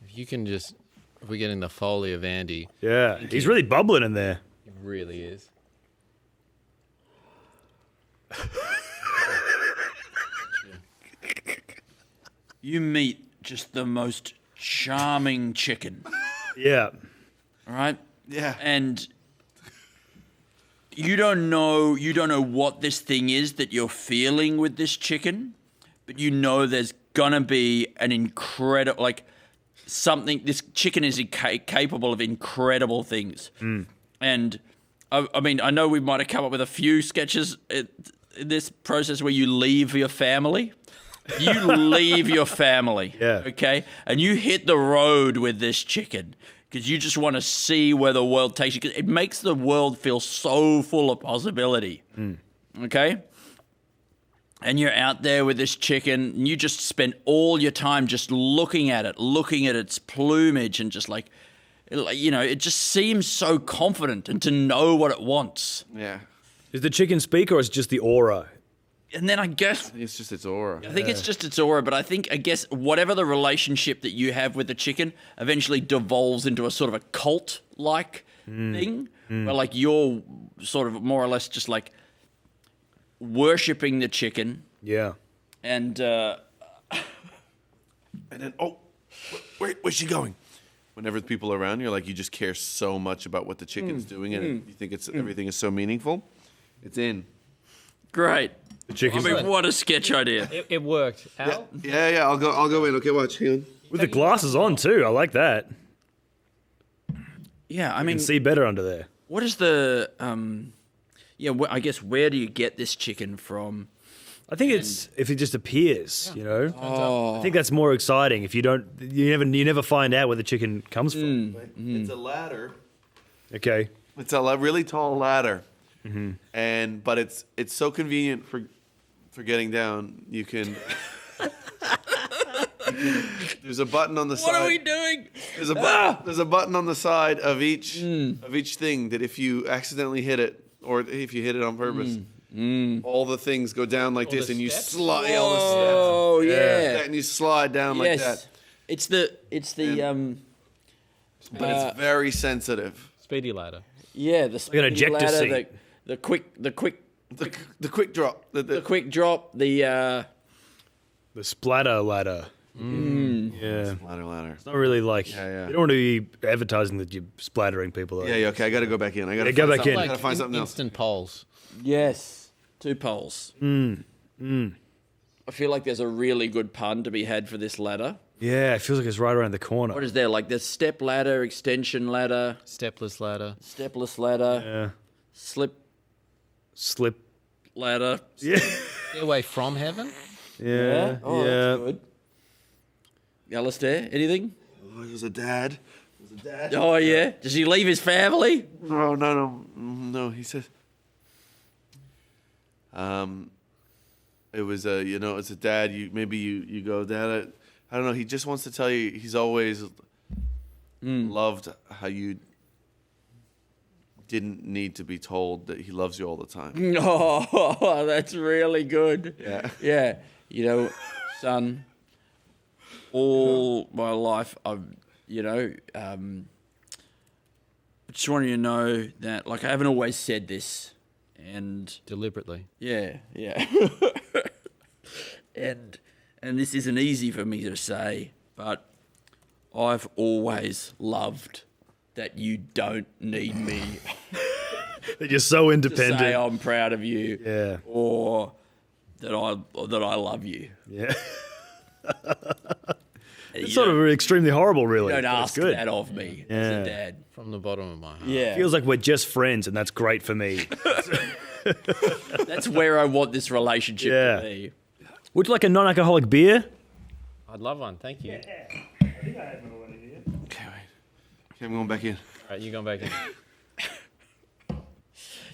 If you can just, if we get in the foley of Andy. Yeah, he's really bubbling in there. He really is. You meet just the most charming chicken. Yeah. All right? Yeah. And you don't know what this thing is that you're feeling with this chicken, but you know there's gonna be an incredible, like, something. This chicken is capable of incredible things. And I mean, I know we might have come up with a few sketches in this process where you leave your family. You leave your family, okay? And you hit the road with this chicken because you just want to see where the world takes you. 'Cause it makes the world feel so full of possibility, okay? And you're out there with this chicken, and you just spend all your time just looking at it, looking at its plumage, and just like, you know, it just seems so confident and to know what it wants. Yeah. Is the chicken speak or is it just the aura? And then I guess it's just its aura. I think it's just its aura, but I guess whatever the relationship that you have with the chicken eventually devolves into a sort of a cult-like thing, where like you're sort of more or less just like worshipping the chicken. Yeah. And then where's she going? Whenever people are around, you're like you just care so much about what the chicken's doing, and you think everything is so meaningful. It's in. Great. The chicken's I mean, what a sketch idea. It worked. Al? Yeah. I'll go in. Okay, watch. Hang on. With the glasses on too. I like that. Yeah, I You mean, can see better under there. what is the I guess where do you get this chicken from? I think it's if it just appears, you know. I think that's more exciting. If you never find out where the chicken comes from. It's a ladder. Okay. It's a really tall ladder, but it's so convenient for getting down. You can. There's a button on the side. What are we doing? There's a button on the side of each thing that if you accidentally hit it, or if you hit it on purpose, all the things go down like this, and you slide all the steps. Oh yeah. And you slide down like that. It's the But it's very sensitive. Speedy ladder. Yeah, the Like an ejector ladder, seat. the quick drop. The quick drop. The splatter ladder. Yeah. Ladder. It's not really like Yeah. you don't want to be advertising that you're splattering people. Yeah. Okay, I got to go back in. I got to go back in. I got to find something else. Instant polls. Yes, 2 poles. I feel like there's a really good pun to be had for this ladder. Yeah, it feels like it's right around the corner. What is there? Like there's step ladder, extension ladder, Stepless ladder. stepless ladder, Yeah. slip Slip. ladder. Yeah. Stairway from heaven. Yeah. Oh, that's good. Alasdair, anything? Oh, there's a dad. Oh yeah. Does he leave his family? No. He says. It was it's a dad. You go, Dad. I don't know. He just wants to tell you he's always loved how you didn't need to be told that he loves you all the time. Oh, that's really good. Yeah. Yeah. You know, son, all my life, I just want you to know that, like, I haven't always said this, and deliberately. Yeah. and this isn't easy for me to say, but I've always loved that you don't need me. That you're so independent. To say I'm proud of you. Yeah. Or that I love you. Yeah. It's sort of extremely horrible, really. You don't but ask it's good. that of me as a dad. From the bottom of my heart. Yeah. Feels like we're just friends, and that's great for me. That's where I want this relationship to be. Would you like a non-alcoholic beer? I'd love one, thank you. Okay, I'm going back in. All right, you going back in.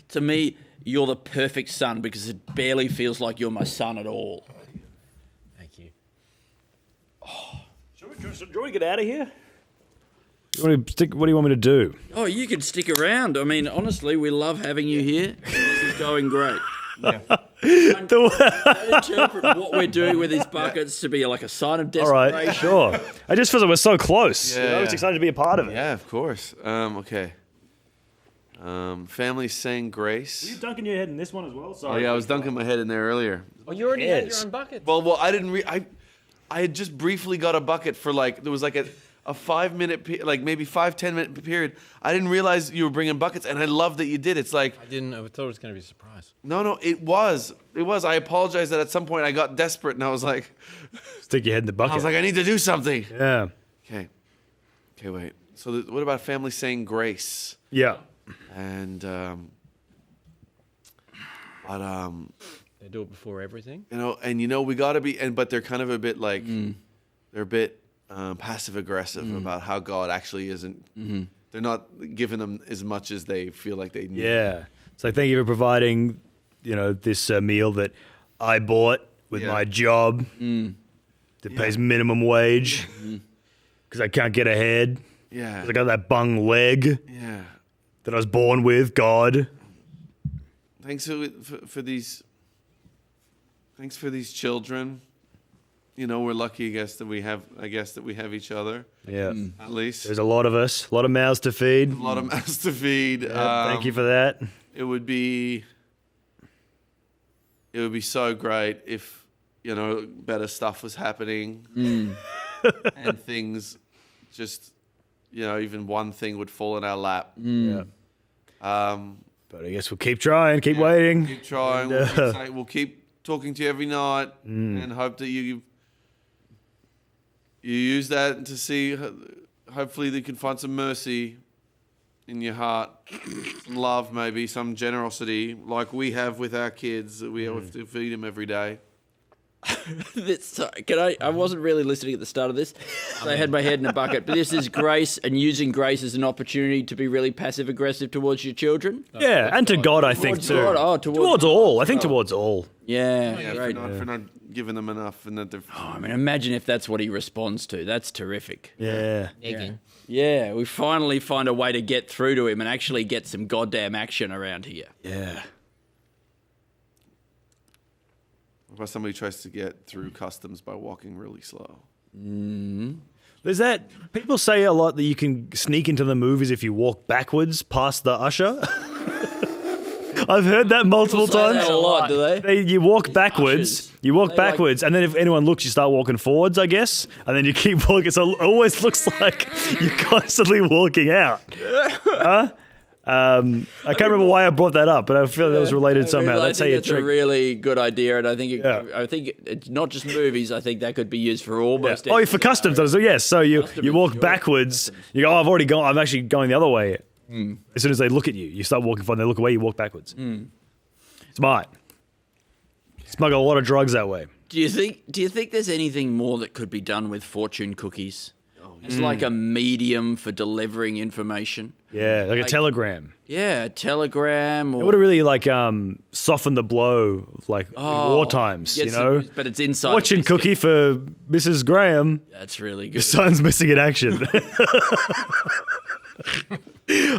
To me, you're the perfect son because it barely feels like you're my son at all. Thank you. Do you want to get out of here? What do you want me to do? Oh, you can stick around. I mean, honestly, we love having you here. This is going great. Interpret what we're doing with these buckets to be like a sign of All desperation. right, sure. I just feel like we're so close. Yeah, I was excited to be a part of it. Yeah, of course. Okay. Family saying grace. Were you dunking your head in this one as well? Oh Sorry. yeah, I was dunking my head in there earlier. Oh, you already had your own bucket. Well, I didn't. I had just briefly got a bucket for like there was like a 5 minute, like maybe 5-10 minute period. I didn't realize you were bringing buckets, and I love that you did. It's like I thought it was going to be a surprise. No, it was. I apologize that at some point I got desperate and I was like, stick your head in the bucket. I was like, I need to do something. Yeah. Okay, wait. So what about family saying grace? Yeah. And They do it before everything. We got to be, but they're kind of a bit like they're a bit passive aggressive about how God actually isn't. They're not giving them as much as they feel like they need. Yeah. So thank you for providing, this meal that I bought with my job that pays minimum wage because I can't get ahead. Yeah. 'Cause I got that bung leg. Yeah. That I was born with. God. Thanks for these. Thanks for these children. We're lucky, I guess that we have each other. Yeah. At least There's a lot of us. A lot of mouths to feed. A lot of mouths to feed. Yeah, thank you for that. It would be so great if better stuff was happening and things just even one thing would fall in our lap. Yeah. But I guess we'll keep trying, keep waiting. Keep trying. We'll keep talking to you every night and hope that you use that to see. Hopefully, you can find some mercy in your heart, some love, maybe some generosity, like we have with our kids. That we have to feed them every day. I wasn't really listening at the start of this. So I had my head in a bucket. But this is grace, and using grace as an opportunity to be really passive aggressive towards your children. Yeah, and to God, I think too. Towards all. I think towards all. Yeah, great. For not giving them enough, and that they're. Imagine if that's what he responds to. That's terrific. Yeah. Yeah, we finally find a way to get through to him and actually get some goddamn action around here. Yeah. What about somebody tries to get through customs by walking really slow? There's that. People say a lot that you can sneak into the movies if you walk backwards past the usher. I've heard that multiple times. That a lot, do they? You walk backwards. Ushers. You walk They backwards, and then if anyone looks, you start walking forwards, I guess, and then you keep walking. So it always looks like you're constantly walking out. Huh? I can't remember why I brought that up, but I feel that was related somehow. That's how you It's a really good idea, and I think it's not just movies. I think that could be used for almost. Oh, for customs. So yes, so you walk backwards. You go, I've already gone. I'm actually going the other way. As soon as they look at you, you start walking forward. They look away. You walk backwards. Smart. Smuggle a lot of drugs that way. Do you think there's anything more that could be done with fortune cookies? Oh It's like a medium for delivering information. Yeah, like a telegram. Yeah, a telegram. It Or, would have really like softened the blow, like in war times, you know. But it's inside. Watching Cookie for Mrs. Graham. That's really good. Your son's missing in action.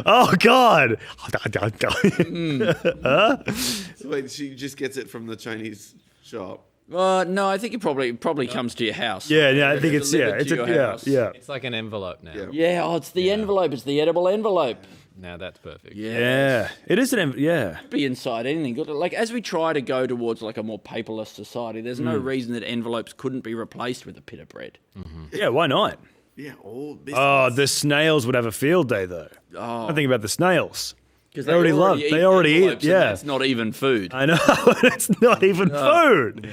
Oh God! So wait, she just gets it from the Chinese shop. No, I think it probably comes to your house. Yeah, I think it's Delivered to your house. It's like an envelope now. Yeah, it's the envelope. It's the edible envelope. Now that's perfect. Yeah, it is Could be inside anything. Like as we try to go towards like a more paperless society, there's no reason that envelopes couldn't be replaced with a pita bread. Yeah, why not? Yeah, all business. Oh, the snails would have a field day though. Oh. I think about the snails. Because they already eat. Yeah, it's not even food. I know. It's not even food.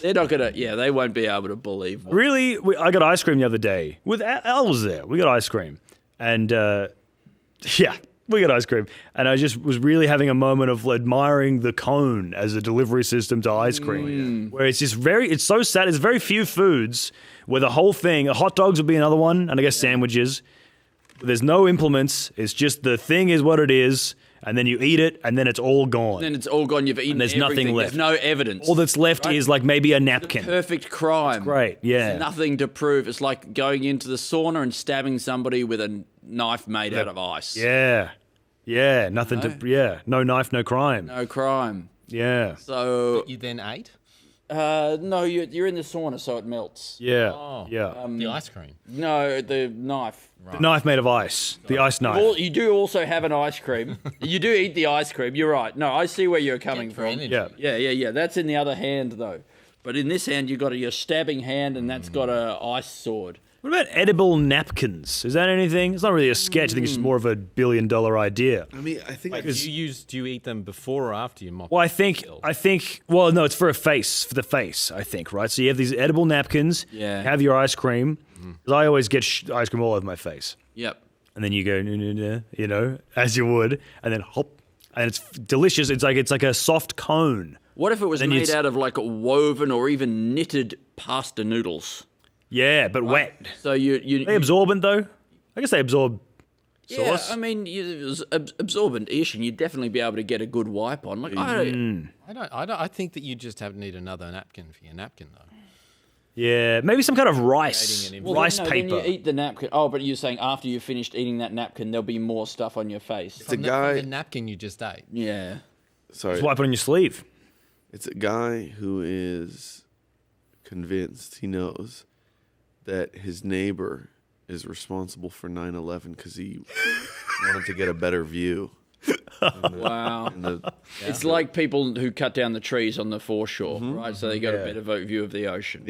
They're not gonna. Yeah, they won't be able to believe. Really, I got ice cream the other day with Al was there. We got ice cream, and yeah, we got ice cream, and I just was really having a moment of admiring the cone as a delivery system to ice cream, where it's just it's so sad. It's very few foods where the whole thing. Hot dogs would be another one, and I guess sandwiches. There's no implements. It's just the thing is what it is, and then you eat it, and then it's all gone. And then it's all gone. You've eaten. And there's everything. nothing left. There's no evidence. All that's left is like maybe a napkin. Perfect crime. It's great. Yeah. There's nothing to prove. It's like going into the sauna and stabbing somebody with a knife made out of ice. Yeah. Yeah. Nothing to. Yeah. No knife, no crime. No crime. Yeah. So you then ate? No, you're in the sauna, so it melts. Yeah. Oh. Yeah. The ice cream. No, the knife. The knife made of ice. The ice knife. You do also have an ice cream. You do eat the ice cream. You're right. No, I see where you're coming from. Yeah. That's in the other hand, though. But in this hand, you've got your stabbing hand, and that's got a ice sword. What about edible napkins? Is that anything? It's not really a sketch. I think it's just more of $1 billion idea. I mean, I think. Wait, do you eat them before or after you mop? Well, I think. Well, no, it's for the face. I think, right? So you have these edible napkins. Yeah. Have your ice cream. 'Cause I always get ice cream all over my face. Yep. And then you go, you know, as you would, and then hop, and it's delicious. It's like a soft cone. What if it was made out of like woven or even knitted pasta noodles? Yeah, but wet. So you Are they absorbent though? I guess they absorb sauce. Yeah, I mean, it's absorbent-ish, and you'd definitely be able to get a good wipe on. Like, I think that you just need another napkin for your napkin though. Yeah, maybe some kind of rice paper. Then you eat the napkin. Oh, but you're saying after you've finished eating that napkin, there'll be more stuff on your face. It's a guy. The napkin you just ate. Yeah. Sorry. Just wipe it on your sleeve. It's a guy who is convinced he knows that his neighbor is responsible for 9/11 because he wanted to get a better view. Wow. It's like people who cut down the trees on the foreshore, right? So they got a better view of the ocean.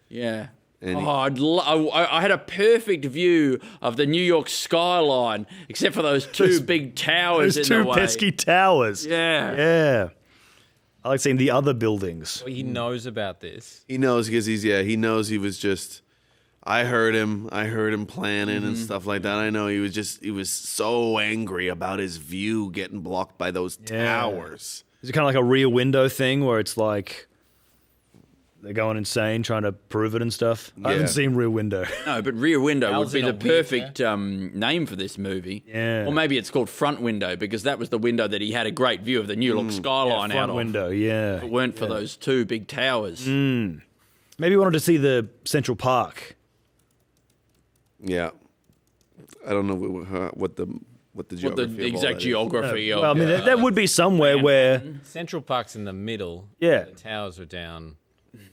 Yeah. And I had a perfect view of the New York skyline, except for those two big towers Those in the two way. pesky towers. Yeah. I like seeing the other buildings. Well, he knows about this. He knows because he knows he was just. I heard him planning and stuff like that. I know he was so angry about his view getting blocked by those towers. Is it kind of like a Rear Window thing where it's like they're going insane trying to prove it and stuff? I haven't seen Rear Window. No, but Rear Window would Al's be in the a weird perfect name for this movie. Yeah. Or maybe it's called Front Window because that was the window that he had a great view of the New York skyline out Front of. window, yeah. If it weren't for those two big towers. Maybe he wanted to see the Central Park. Yeah, I don't know what the geography exact geography of. Well, I mean, that would be somewhere where Central Park's in the middle. Yeah. The towers are down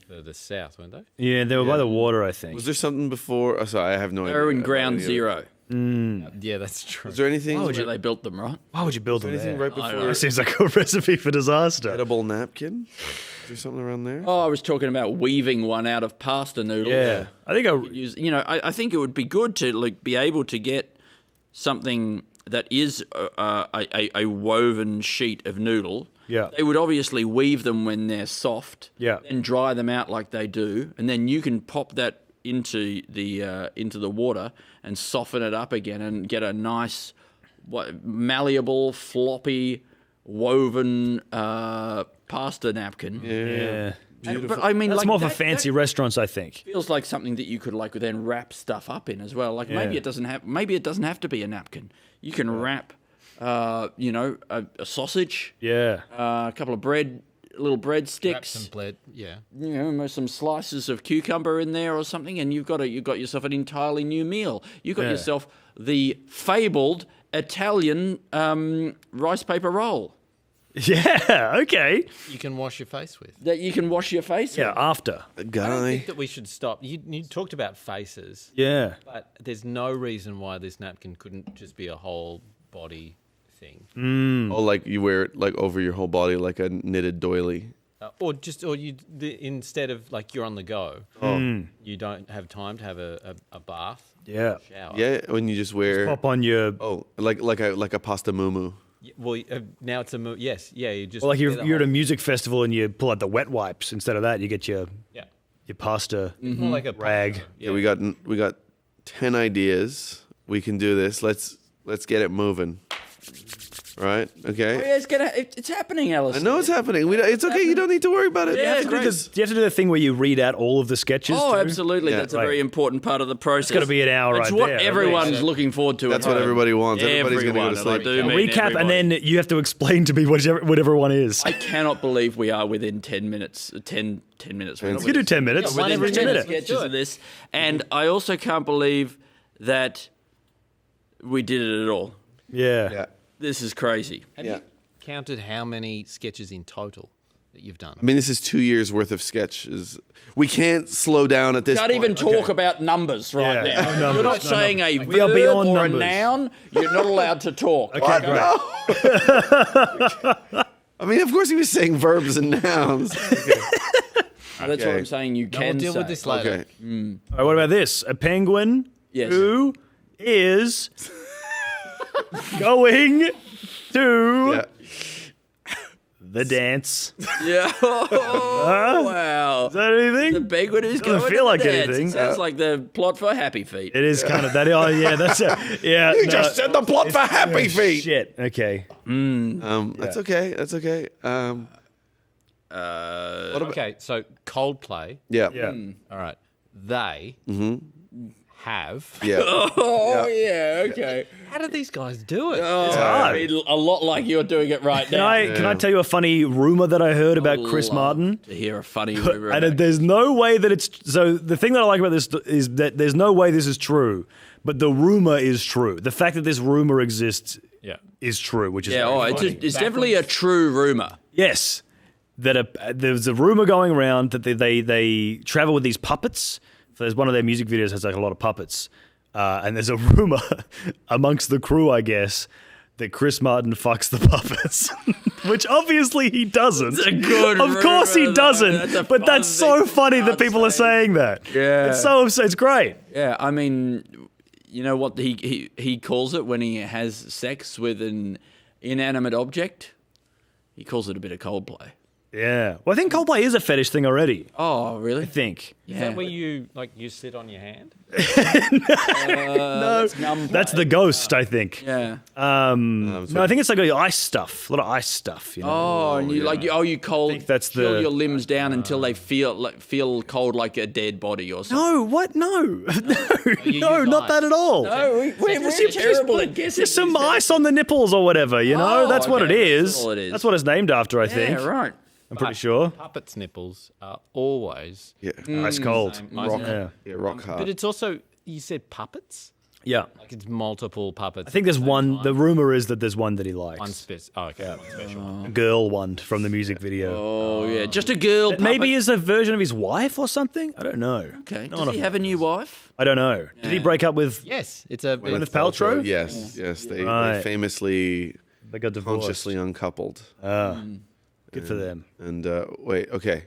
further south, weren't they? Yeah, they were by the water, I think. Was there something before? Oh, sorry, I have no idea. They're in Ground Zero. Yeah, that's true. Was there anything? Why would they built them, right? Why would you build them anything there? right before? It seems like a recipe for disaster. Edible napkin? Is there something around there? Oh, I was talking about weaving one out of pasta noodles. Yeah, I think I think it would be good to be able to get something that is a woven sheet of noodle. Yeah. They would obviously weave them when they're soft. Yeah. And dry them out like they do, and then you can pop that into the water and soften it up again and get a nice malleable, floppy, woven pasta napkin. Yeah. But I mean, that's like, more for fancy restaurants, I think. Feels like something that you could like then wrap stuff up in as well. Like maybe it doesn't have to be a napkin. You can wrap, a sausage. Yeah. A couple of little breadsticks. Wrap some bread, yeah. Some slices of cucumber in there or something, and you've got yourself an entirely new meal. You've got yourself the fabled Italian rice paper roll. Yeah, okay. You can wash your face with. That you can wash your face with. Yeah, after. I don't think that we should stop. You talked about faces. Yeah. But there's no reason why this napkin couldn't just be a whole body thing. Oh, like you wear it like over your whole body like a knitted doily. Instead of like you're on the go, you don't have time to have a bath. Yeah. Shower. Yeah, when you just wear pop on your like a pasta muumuu. Well, now it's yes, yeah. You just like you're at a music festival and you pull out the wet wipes. Instead of that, you get your pasta more like a rag. Yeah, we got 10 ideas. We can do this. Let's get it moving. Right? Okay. Oh, yeah, it's happening, Alice. I know it's happening. It's okay. You don't need to worry about it. Yeah, Do you have to do the thing where you read out all of the sketches? Oh, too? absolutely. That's a very important part of the process. It's got to be an hour It's right what there. everyone's looking forwed to. That's what everybody wants. Everybody's going to go to sleep. Recap, and then you have to explain to me what everyone is. I cannot believe we are within 10 minutes. 10 minutes. You can do 10 minutes. Yeah, within 10 minutes sketches of this. And I also can't believe that we did it at all. Yeah. This is crazy. Have you counted how many sketches in total that you've done? I mean, this is 2 years worth of sketches. We can't slow down at this Can't point. even talk about numbers right now. No You're not numbers, saying a We are verb beyond or numbers. a noun. You're not allowed to talk. Okay, great. I mean, of course he was saying verbs and nouns. That's what I'm saying. You can we'll deal say. with this later. Okay. All right, what about this? A penguin who is going to the dance. Yeah. Wow. Is that anything? The penguin is Doesn't going feel to like the dance. anything. It sounds like the plot for Happy Feet. It is kind of that. Oh, yeah, that's it. Yeah. You just said the plot for Happy Feet. Shit. Okay. That's okay. That's okay. Okay, so Coldplay. Yeah. All right. They have. Yeah. Oh, yeah, okay. How do these guys do it? Oh, hard. I mean, a lot like you're doing it right now. Can I tell you a funny rumor that I heard about Chris Martin? To hear a funny rumor. And there's no way that it's so. The thing that I like about this is that there's no way this is true, but the rumor is true. The fact that this rumor exists, is true, which is very funny. It's definitely a true rumor. Yes, that there's a rumor going around that they travel with these puppets. So there's one of their music videos has like a lot of puppets, and there's a rumor amongst the crew, I guess, that Chris Martin fucks the puppets, which obviously he doesn't. It's a good Of course he rumor, doesn't, though. but that's so funny that people are saying that. Yeah. It's great. Yeah, I mean, you know what he calls it when he has sex with an inanimate object? He calls it a bit of Coldplay. Yeah. Well, I think Coldplay is a fetish thing already. Oh, really? I think. Is that where you sit on your hand? No, that's the ghost, I think. Yeah. No, I think it's like ice stuff. A lot of ice stuff. You know? Oh, and you cold. That's chill your limbs down until they feel cold like a dead body or something. No, what? No, no, not that at all. No, we're terrible at guessing. Just some ice on the nipples or whatever. You know, that's what it is. That's all it is. That's what it's named after, I think. Yeah, right. I'm pretty sure. Puppets' nipples are always Ice cold. Rock, Yeah. rock hard. But it's also, you said puppets? Yeah. Like it's multiple puppets. I think there's one. The rumor is that there's one that he likes. One okay. One special. A girl one from the music video. Oh, yeah. Just a girl That maybe is a version of his wife or something. I don't know. Okay. Not Does he have a new wife? I don't know. Did he break up with? Yes, it's a Gwyneth Paltrow? Yes. They famously they got divorced. consciously uncoupled. Good for them. And wait, okay.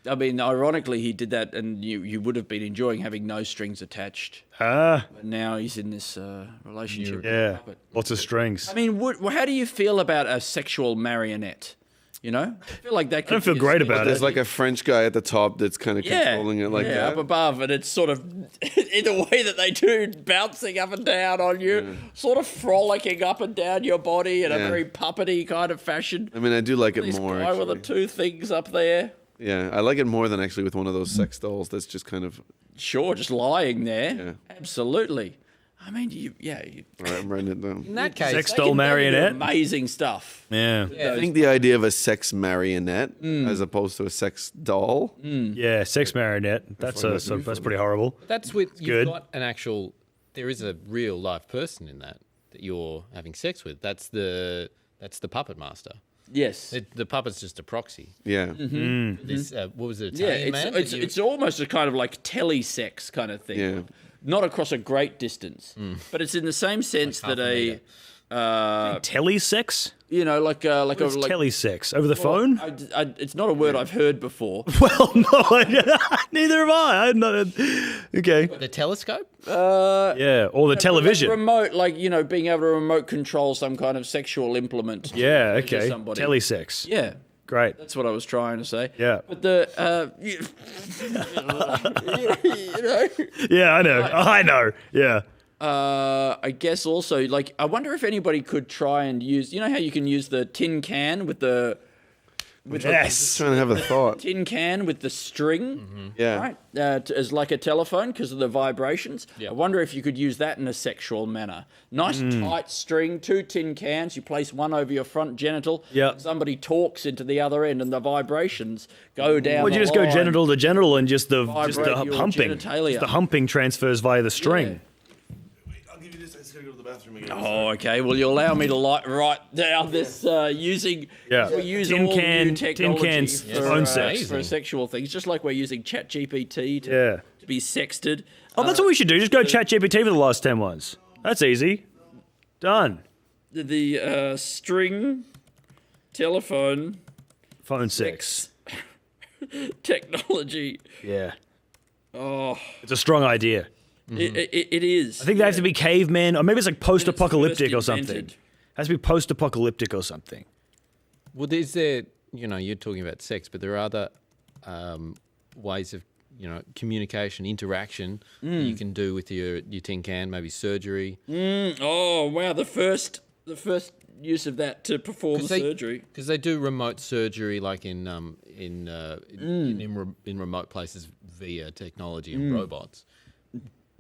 I mean, ironically, he did that, and you would have been enjoying having no strings attached. Ah. But now he's in this relationship. Yeah. Lots of strings. I mean, how do you feel about a sexual marionette? You know, I feel like that. I don't feel great about it. There's like a French guy at the top that's kind of controlling it like that. Up above, and it's sort of in the way that they do, bouncing up and down on you, sort of frolicking up and down your body in a very puppety kind of fashion. I mean, I do like it This more. guy with the Actually. 2 things up there. Yeah, I like it more than actually with one of those sex dolls that's just kind of just lying there. Absolutely. I mean, All right, I'm writing it down. In that case, sex they doll can do marionette. amazing stuff. Yeah. I think the idea of a sex marionette as opposed to a sex doll. Yeah, sex marionette. That's pretty horrible. That's with you've good. got an actual. There is a real live person in that you're having sex with. That's the puppet master. Yes. The puppet's just a proxy. Yeah. This what was it? Italian man? It's almost a kind of like telesex kind of thing. Yeah. Not across a great distance, but it's in the same sense that a telesex. You know, like telesex over the phone. It's not a word I've heard before. Well, no, neither have I. I'm not. Okay. The telescope. Yeah, or the television. Remote, like being able to remote control some kind of sexual implement. Yeah. to Okay. somebody. Telesex. Yeah. Great. That's what I was trying to say. Yeah. But the Yeah, I know. I know. Yeah. I guess also, like, I wonder if anybody could try and use. You know how you can use the tin can with the. Just trying to have a thought. Tin can with the string, Yeah. right, as like a telephone because of the vibrations. I wonder if you could use that in a sexual manner. Nice tight string, 2 tin cans. You place one over your front genital. Yeah. Somebody talks into the other end, and the vibrations go down. Would you just go genital to genital and just the Vibrate your humping? genitalia. Just the humping transfers via the string. I'll give you this. I just gotta go to the bathroom again. Oh, okay. Well, you allow me to write down this using. Yeah. We use Tin all can- new tin technology cans for, phone sex. for sexual things, just like we're using ChatGPT to be sexted. Oh, that's what we should do. Just go ChatGPT for the last 10 ones. That's easy. Done. The string telephone phone sex technology. Yeah. Oh, It's a strong idea. it is. I think they have to be cavemen, or maybe it's like post-apocalyptic or first something. invented. Has to be post-apocalyptic or something. Well, is there? You're talking about sex, but there are other ways of communication, interaction that you can do with your tin can, maybe surgery. Oh wow! The first use of that to perform surgery. Because they do remote surgery, like in remote places via technology and robots.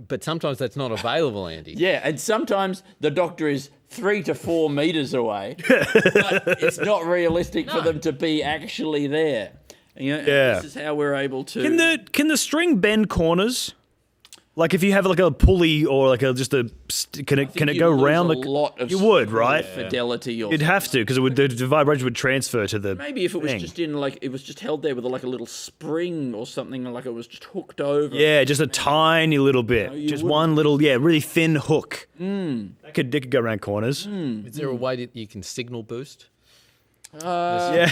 But sometimes that's not available, Andy. Yeah, and sometimes the doctor is 3 to 4 meters away, but it's not realistic for them to be actually there. This is how we're able to. Can the string bend corners? Like if you have like a pulley or like can it go round a lot of you would, right? Fidelity or You'd have to because the vibration would transfer to the maybe if it was thing. just it was just held there with like a little spring or something, like it was just hooked over. Yeah, just a tiny little bit. Just one little, really thin hook. That could go around corners. Is there a way that you can signal boost? I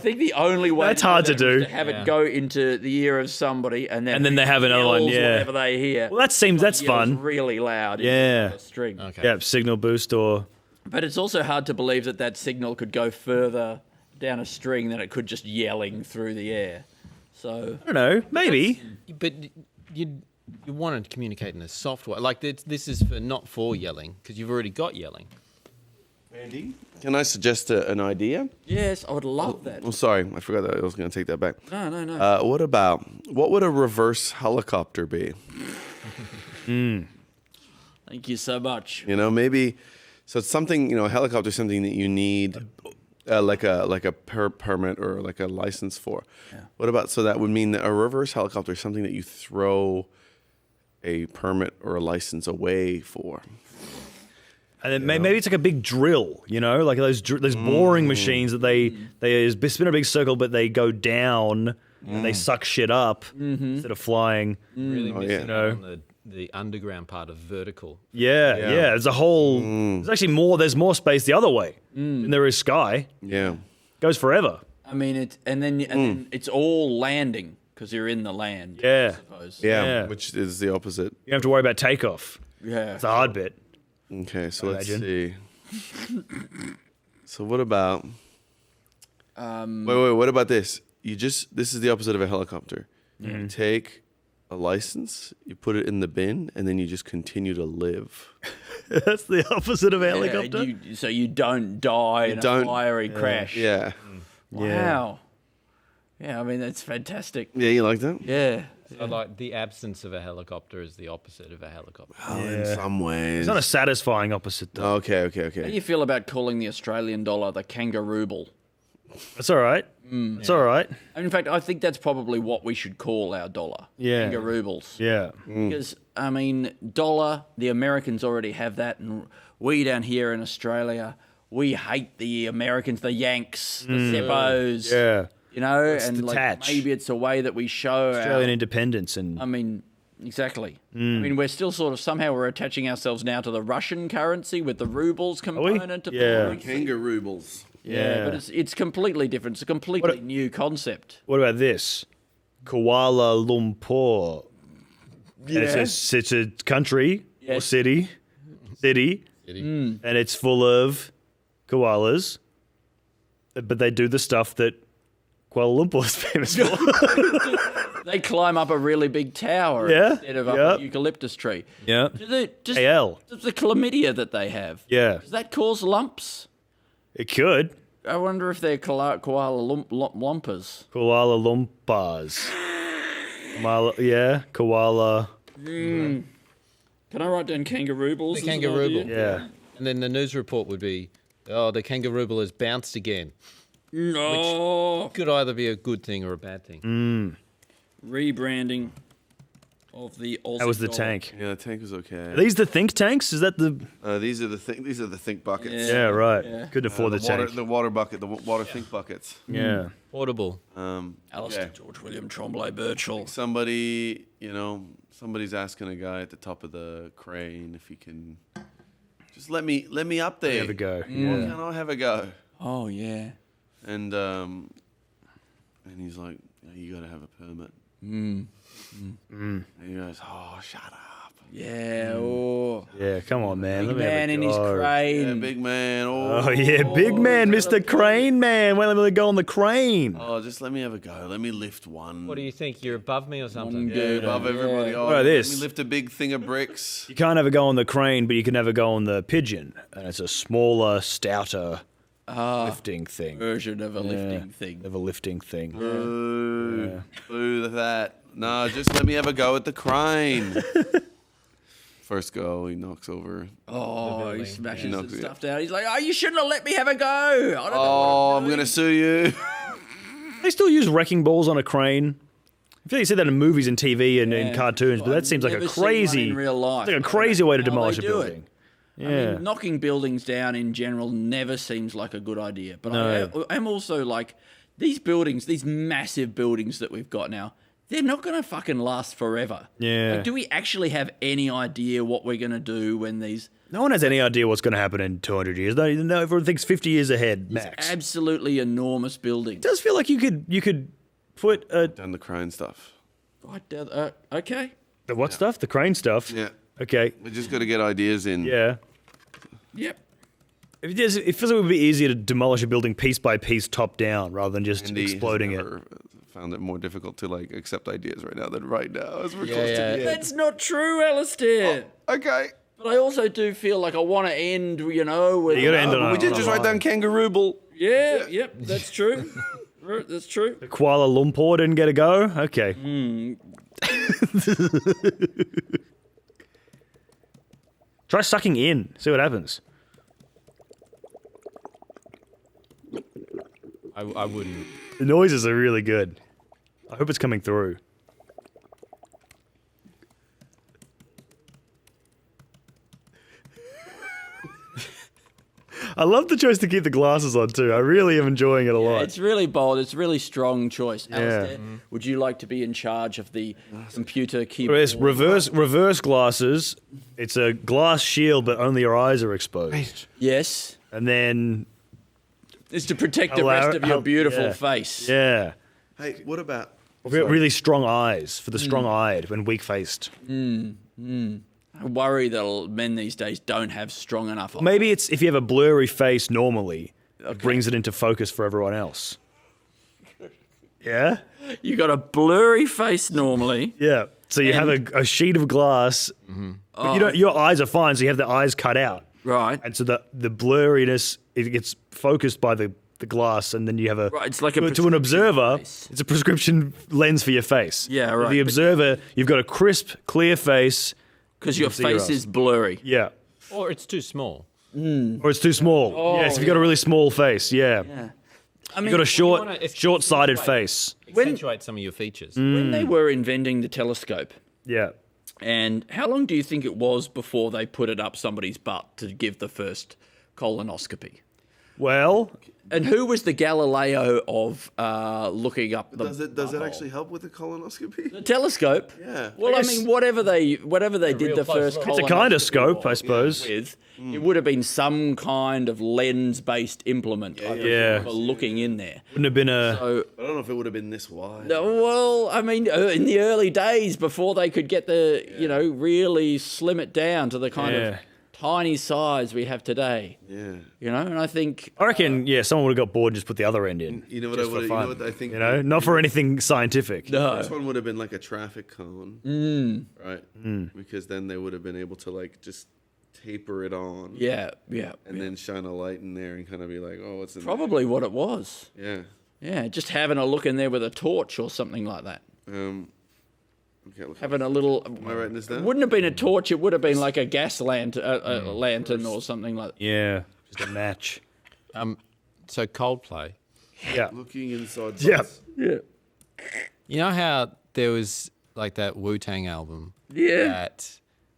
think the only way That's hard to do. is to have it go into the ear of somebody and then they have another one. yells Yeah, whatever they hear. Well, that's Yells fun. Really loud. Yeah, into the string. Okay. Yeah, signal boost or. But it's also hard to believe that signal could go further down a string than it could just yelling through the air. So I don't know. Maybe. But you want to communicate in a soft way. Like this is not for yelling because you've already got yelling. Andy, can I suggest an idea? Yes, I would love that. Oh, sorry, I forgot that I was going to take that back. No. What would a reverse helicopter be? Thank you so much. Maybe. So it's something. A helicopter is something that you need, like a permit or like a license for. Yeah. What about? So that would mean that a reverse helicopter is something that you throw a permit or a license away for. And then maybe it's like a big drill, like those boring machines that they spin a big circle, but they go down and they suck shit up instead of flying. Really missing out on the underground part of vertical. Yeah. There's a whole. There's actually more. There's more space the other way than there is sky. Yeah, goes forever. I mean, then it's all landing because you're in the land. Yeah, I suppose. Yeah, which is the opposite. You don't have to worry about takeoff. Yeah, it's a hard bit. Okay, so let's see. So what about Wait. What about this? This is the opposite of a helicopter. Mm-hmm. You take a license, you put it in the bin, and then you just continue to live. That's the opposite of a helicopter. So you don't die in a fiery crash. Yeah. Wow. Yeah, I mean, that's fantastic. Yeah, you like that? Yeah. So like the absence of a helicopter is the opposite of a helicopter. In some ways. It's not a satisfying opposite, though. Okay. How do you feel about calling the Australian dollar the kangarooble? That's all right. It's all right. In fact, I think that's probably what we should call our dollar. Yeah. Kangaroobles. Yeah. Because, I mean, dollar, the Americans already have that, and we down here in Australia, we hate the Americans, the Yanks, the Seppos. Yeah. You know, Let's and detach. like maybe it's a way that we show Australian independence and. I mean, exactly. I mean, we're still sort of somehow we're attaching ourselves now to the Russian currency with the rubles component of currency. Kangaroobles. Yeah, but it's completely different. It's a completely new concept. What about this? Kuala Lumpur. Yeah. And it's a country or city, and it's full of koalas, but they do the stuff that Kuala Lumpur is famous for. They climb up a really big tower instead of up a eucalyptus tree. Yeah. Does the chlamydia that they have, does that cause lumps? It could. I wonder if they're koala lumpers. Kuala Lumpurs. Koala. Can I write down kangaroobles? The kangarooble. Yeah. And then the news report would be, the kangarooble has bounced again. No. Which could either be a good thing or a bad thing. Rebranding of the Aussie How was the dollar. tank? Yeah, the tank was okay. Are these the think tanks? Is that the? These are the think buckets. Yeah, right. Couldn't afford the tank. The water bucket, the water think buckets. Yeah. Portable. Alasdair, George William Tremblay Birchall. Somebody's asking a guy at the top of the crane if he can just let me up there. Have a go. Why can't I have a go? Oh yeah. And he's like, you got to have a permit. And he goes, oh, shut up. Yeah. Yeah, come on, man. Big Let me have a man in his go. crane. Yeah, big man. Oh, yeah, big man, Mr. Crane Man. Well, let me go on the crane. Oh, just let me have a go. Let me lift one. What do you think? You're above me or something? Yeah, above everybody. Oh, What about this? Let me lift a big thing of bricks. You can't have a go on the crane, but you can have a go on the pigeon. And it's a smaller, stouter lifting thing. Version of a lifting thing. Of a lifting thing. Boo. Boo that. No, just let me have a go at the crane. First go, he knocks over. Oh, he smashes knocks the it. stuff down. He's like, oh, you shouldn't have let me have a go. I don't Oh, I'm going to sue you. They still use wrecking balls on a crane. I feel like you see that in movies and TV and in cartoons, but that seems like a never seen one crazy, in real life. it's like a crazy way to How demolish they a do building. it. Yeah. I mean, knocking buildings down in general never seems like a good idea. But No. I'm also like, these buildings, these massive buildings that we've got now, they're not going to fucking last forever. Yeah. Like, do we actually have any idea what we're going to do when these... No one has any idea what's going to happen in 200 years. No, everyone thinks 50 years ahead, max. Absolutely enormous buildings. It does feel like you could put Done the crane stuff. Right down, okay. The what stuff? The crane stuff? Yeah. Okay. We just got to get ideas in. Yeah. Yep. It feels like it would be easier to demolish a building piece by piece, top down, rather than just Andy has exploding it. Found it more difficult to accept ideas right now than right now as we're Yeah, close to yeah. the end. That's not true, Alasdair. Okay. But I also do feel like I want to end, with... You gotta end on we did just write down kangarooble. Yeah, yep, that's true. That's true. The Kuala Lumpur didn't get a go? Okay. Try sucking in. See what happens. I wouldn't. The noises are really good. I hope it's coming through. I love the choice to keep the glasses on too. I really am enjoying it a lot. It's really bold. It's a really strong choice. Yeah. Alasdair, would you like to be in charge of the computer keyboard? There's reverse glasses. It's a glass shield, but only your eyes are exposed. Yes. And then It's to protect the rest of your beautiful face. Yeah. Hey, what about... Really strong eyes for the strong-eyed when weak-faced. I worry that men these days don't have strong enough eyes. Maybe it's if you have a blurry face normally, it brings it into focus for everyone else. Yeah. You got a blurry face normally. Yeah. So you have a sheet of glass, but you don't. Your eyes are fine, so you have the eyes cut out. Right. And so the blurriness, it gets focused by the glass, and then you have a... Right, it's like a to an observer, face. it's a prescription lens for your face. Yeah, For right. the observer, you've got a crisp, clear face. Because your face is blurry. Yeah. Or it's too small. Or it's too small. Yes, if you've got a really small face, yeah. I mean, You've got a short-sighted face. Accentuate some of your features. When they were inventing the telescope, Yeah. and how long do you think it was before they put it up somebody's butt to give the first colonoscopy? Well... And who was the Galileo of looking up the... Does it actually help with the colonoscopy? The telescope? Yeah. Well, I mean, whatever they did the first It's a kind of scope, I suppose. with, it would have been some kind of lens-based implement Yeah. for looking in there. Wouldn't have been a... So, I don't know if it would have been this wide. no, well, I mean, in the early days before they could get the, really slim it down to the kind of tiny size we have today. Yeah. And I think... I reckon, someone would have got bored and just put the other end in. You know what just I for would? You fun. know what I think? Not for anything scientific. No. This one would have been like a traffic cone, right? Because then they would have been able to like just taper it on. Yeah. And then shine a light in there and kind of be like, oh, what's in Probably what it was. there? Yeah, just having a look in there with a torch or something like that. Yeah. Okay, look. Having a little... Am I writing this down? It wouldn't have been a torch. It would have been like a gas lantern or something like that. Yeah, just a match. So Coldplay. Yeah. Looking inside. Yeah. Yeah. You know how there was like that Wu-Tang album? Yeah.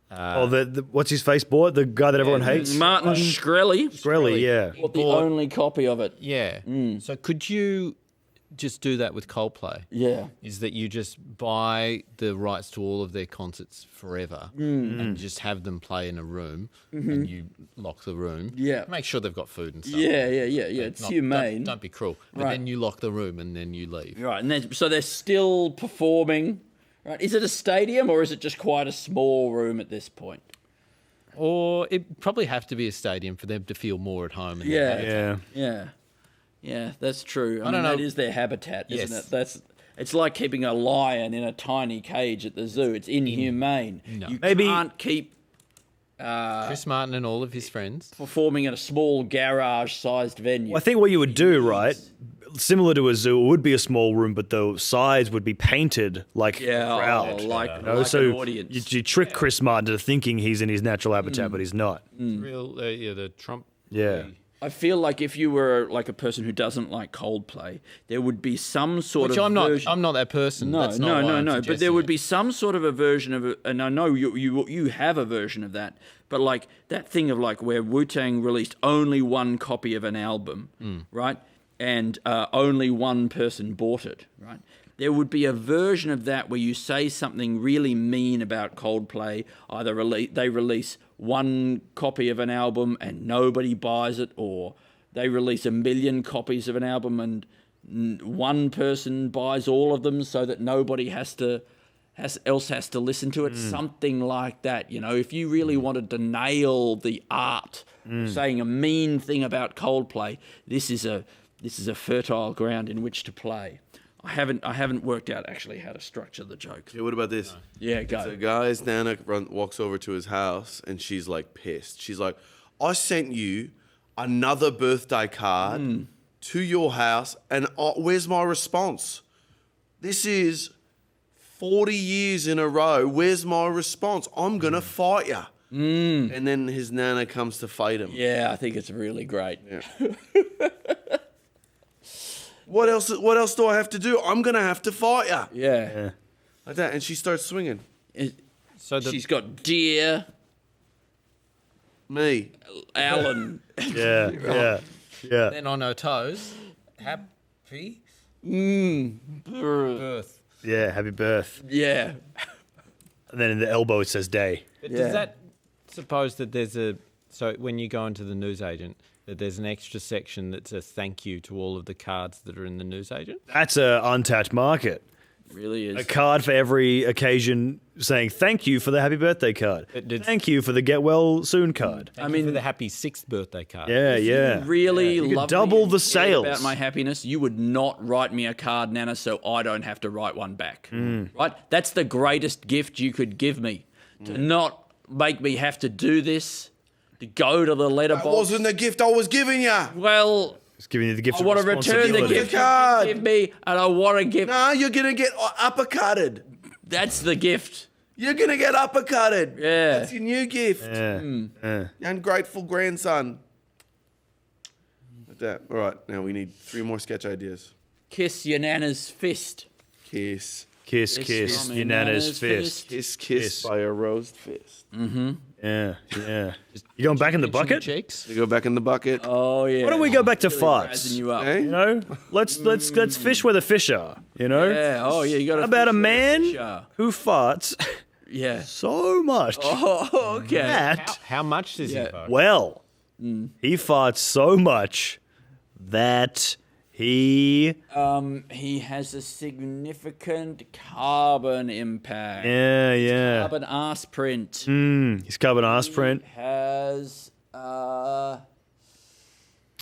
That what's his face bought? The guy that everyone hates? Martin Shkreli. Shkreli, yeah. Bought the only copy of it. Yeah. So could you just do that with Coldplay? Yeah. Is that you just buy the rights to all of their concerts forever and just have them play in a room and you lock the room. Yeah. Make sure they've got food and stuff. Yeah. It's humane. Don't be cruel. But Right. then you lock the room and then you leave. Right, and then, so they're still performing. Right, is it a stadium or is it just quite a small room at this point? Or it probably have to be a stadium for them to feel more at home. In their habitat. Yeah, that's true. I don't know. That is their habitat, isn't Yes. it? It's like keeping a lion in a tiny cage at the zoo. It's inhumane. No. You Maybe- can't keep Chris Martin and all of his friends performing in a small garage-sized venue. Well, I think what you would do, right, similar to a zoo, it would be a small room, but the sides would be painted like a crowd. like so an audience. You trick Chris Martin into thinking he's in his natural habitat, but he's not. Real, the Trump. Yeah. I feel like if you were like a person who doesn't like Coldplay, there would be some sort Which of I'm not. version- I'm not that person. No, That's not why I'm But there suggesting would it. be some sort of a version of it, and I know you have a version of that. But like that thing of like where Wu-Tang released only one copy of an album, right, and only one person bought it, right. There would be a version of that where you say something really mean about Coldplay. Either they release one copy of an album and nobody buys it, or they release 1 million copies of an album and one person buys all of them so that nobody has to listen to it. Something like that. If you really wanted to nail the art, saying a mean thing about Coldplay, this is a fertile ground in which to play. I haven't worked out actually how to structure the joke. Yeah, what about this? Yeah, go. So guy's Nana walks over to his house and she's like pissed. She's like, I sent you another birthday card to your house and where's my response? This is 40 years in a row. Where's my response? I'm going to fight you. And then his Nana comes to fight him. Yeah, I think it's really great. Yeah. What else do I have to do? I'm going to have to fight you. Yeah. Like that. And she starts swinging. She's got deer. Me. Alan. Yeah. Then on her toes, happy birth. Yeah, happy birth. Yeah. And then in the elbow it says day. But does that suppose that there's so when you go into the newsagent, that there's an extra section that says thank you to all of the cards that are in the newsagent? That's a untapped market. Really is. A card for every occasion saying thank you for the happy birthday card. Thank you for the get well soon card. Thank you for the happy 6th birthday card. Yeah, If yeah. you really You could love double me the and cared sales. about my happiness, you would not write me a card, Nana, so I don't have to write one back. Right? That's the greatest gift you could give me. To not make me have to do this, to go to the letterbox. That wasn't the gift I was giving you. Well, It's giving you the gift I want to return the gift you give me, and I want to give. Nah, you're gonna get uppercutted. That's the gift. You're gonna get uppercutted. Yeah. That's your new gift. Yeah. You ungrateful grandson. Like that. All right, now we need 3 more sketch ideas. Kiss your nana's fist. Kiss. Kiss, kiss, your nana's fist. Kiss, kiss by a rosed fist. Yeah, yeah. You going back in the bucket? You go back in the bucket. Oh yeah. Why don't we go back to Really farts? razzing you up. Hey? You know, let's fish where the fish are. You know. Yeah. Oh yeah. You got How about a man who farts Yeah. so much Oh okay. that How much does he fart? well, he farts so much that he has a significant carbon impact. yeah. Carbon arse print. His carbon arse print. Has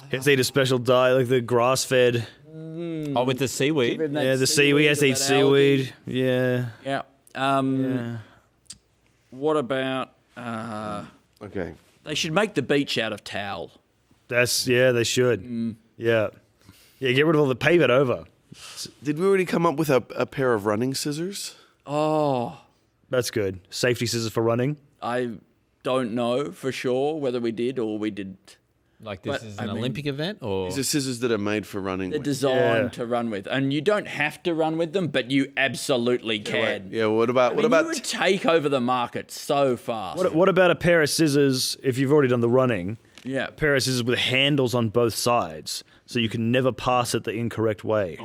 He has to eat a special diet like the grass fed. Oh, with the seaweed? Give him that Yeah, the seaweed. He has to eat that algae. seaweed. Yeah. Yeah. What about Okay. they should make the beach out of towel. They should. Yeah. Yeah, get rid of all the pave it over. Did we already come up with a pair of running scissors? Oh, That's good. Safety scissors for running. I don't know for sure whether we did or we didn't. Like this But, is I an mean, Olympic event, or These are scissors that are made for running. They're with. designed to run with, and you don't have to run with them, but you absolutely can. Yeah. What about You would take over the market so fast. What about a pair of scissors if you've already done the running? Yeah. A pair of scissors with handles on both sides, so you can never pass it the incorrect way.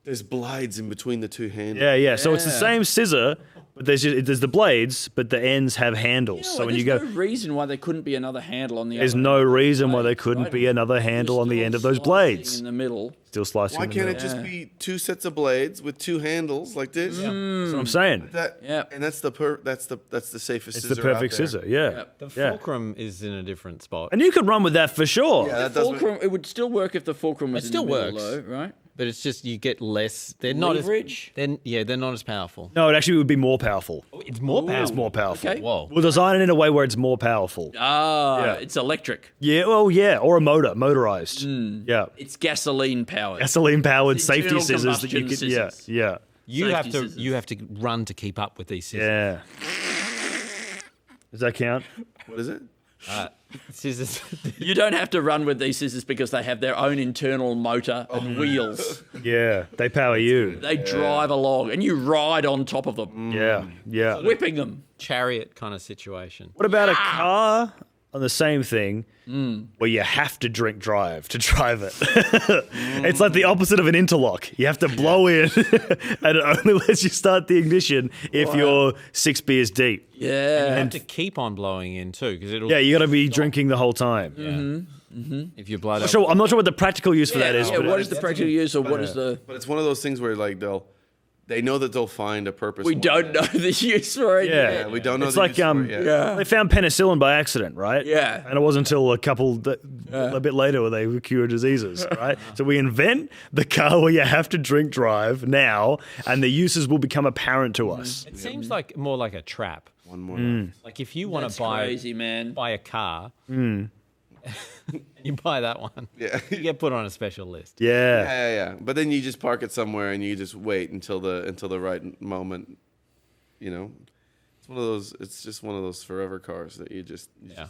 There's blades in between the two handles. Yeah. So it's the same scissor, but there's the blades, but the ends have handles. So when you go, There's no reason why there couldn't be another handle on the there's other no reason why there blades, couldn't right? be another handle on the end of those blades. in the middle. Still slicing. Why in the can't it middle. just be 2 sets of blades with 2 handles like this? That's what I'm saying. And that's the safest It's scissor. the perfect out there. scissor. Yeah. the Yeah. fulcrum is in a different spot. And you could run with that for sure. Yeah, that does. Fulcrum, it would still work if the fulcrum was It still in the middle, works. though, right? But it's just you get less. They're not Leverage? as. They're not as powerful. No, it actually would be more powerful. It's more powerful. It's more powerful. Okay. Whoa. We'll design it in a way where it's more powerful. Ah, it's electric. Yeah, well, yeah, or a motorized. Yeah. It's gasoline powered. Gasoline powered It's safety internal scissors that you combustion could. scissors. Yeah. You Safety have to. scissors. You have to run to keep up with these scissors. Yeah. Does that count? What is it? Scissors. You don't have to run with these scissors because they have their own internal motor and wheels. Yeah, they power you. They drive along and you ride on top of them, Yeah. whipping them. Chariot kind of situation. What about a car on the same thing where you have to drink drive to drive it? It's like the opposite of an interlock. You have to blow in and it only lets you start the ignition if you're 6 beers deep. Yeah. You have to keep on blowing in too, because it'll. Yeah, you got to be drinking the whole time. If your blood. I'm not sure what the practical use for that is. Yeah, but what is the practical use or what is the... But it's one of those things where like they know that they'll find a purpose. We don't know the use for it Yeah, yet. we don't know. It's the like use for it yet. they found penicillin by accident, right? Yeah. And it wasn't until a bit later where they would cure diseases, right? So we invent the car where you have to drink drive now, and the uses will become apparent to us. It seems like more like a trap. One more. Like if you want That's to buy crazy, man. buy a car, you buy that one. Yeah. You get put on a special list. Yeah. Yeah. But then you just park it somewhere and you just wait until the right moment. You know, it's one of those. It's just one of those forever cars that you just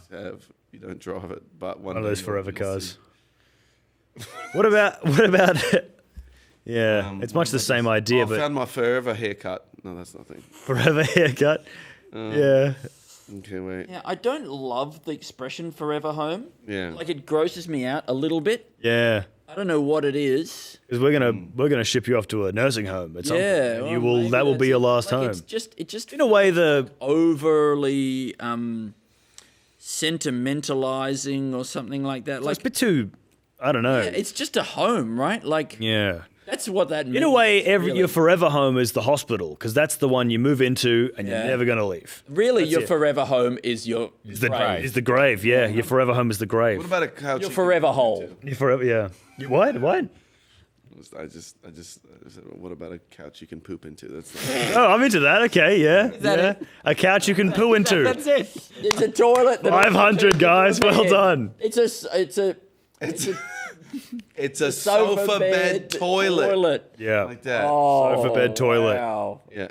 have. You don't drive it, but One of those forever you'll cars. see. What about Yeah, it's much the same idea, I but found my forever haircut. No, that's nothing. forever haircut. Yeah. Okay, wait. Yeah, I don't love the expression forever home. Yeah. Like it grosses me out a little bit. Yeah. I don't know what it is. Because we're gonna ship you off to a nursing home at some point. Yeah, And well, you will. maybe That will that's be your it. last Like, home. It just In a way, the overly sentimentalizing or something like that. it's Like a bit too. I don't know. yeah, it's just a home, right? Like Yeah. That's what that means. In a way, really. your forever home is the hospital because that's the one you move into and you're never going to leave. Really, That's your it. forever home is your grave. Is the grave, yeah. Your forever home is the grave. What about a couch? Your forever hole. Your forever, yeah. What? I just said, what about a couch you can poop into? That's Oh, I'm into that. Okay, yeah. that yeah. it? A couch you can poo into. That's it. It's a toilet. 500 guys, well done. It's a sofa bed toilet. Yeah. Like that. Sofa bed toilet. Wow. Yeah.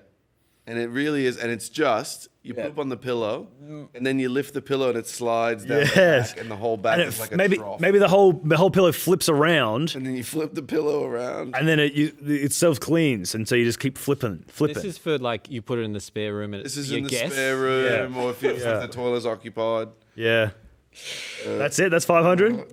And it really is, and it's just you poop on the pillow, and then you lift the pillow and it slides down the back, and the whole back And is like a maybe trough. maybe the whole pillow flips around, And then you flip the pillow around, and then it self cleans, and so you just keep flipping. This is for like you put it in the spare room and This it's is your in the guest. spare room, Yeah. or if the toilet's occupied. Yeah. That's it. That's 500.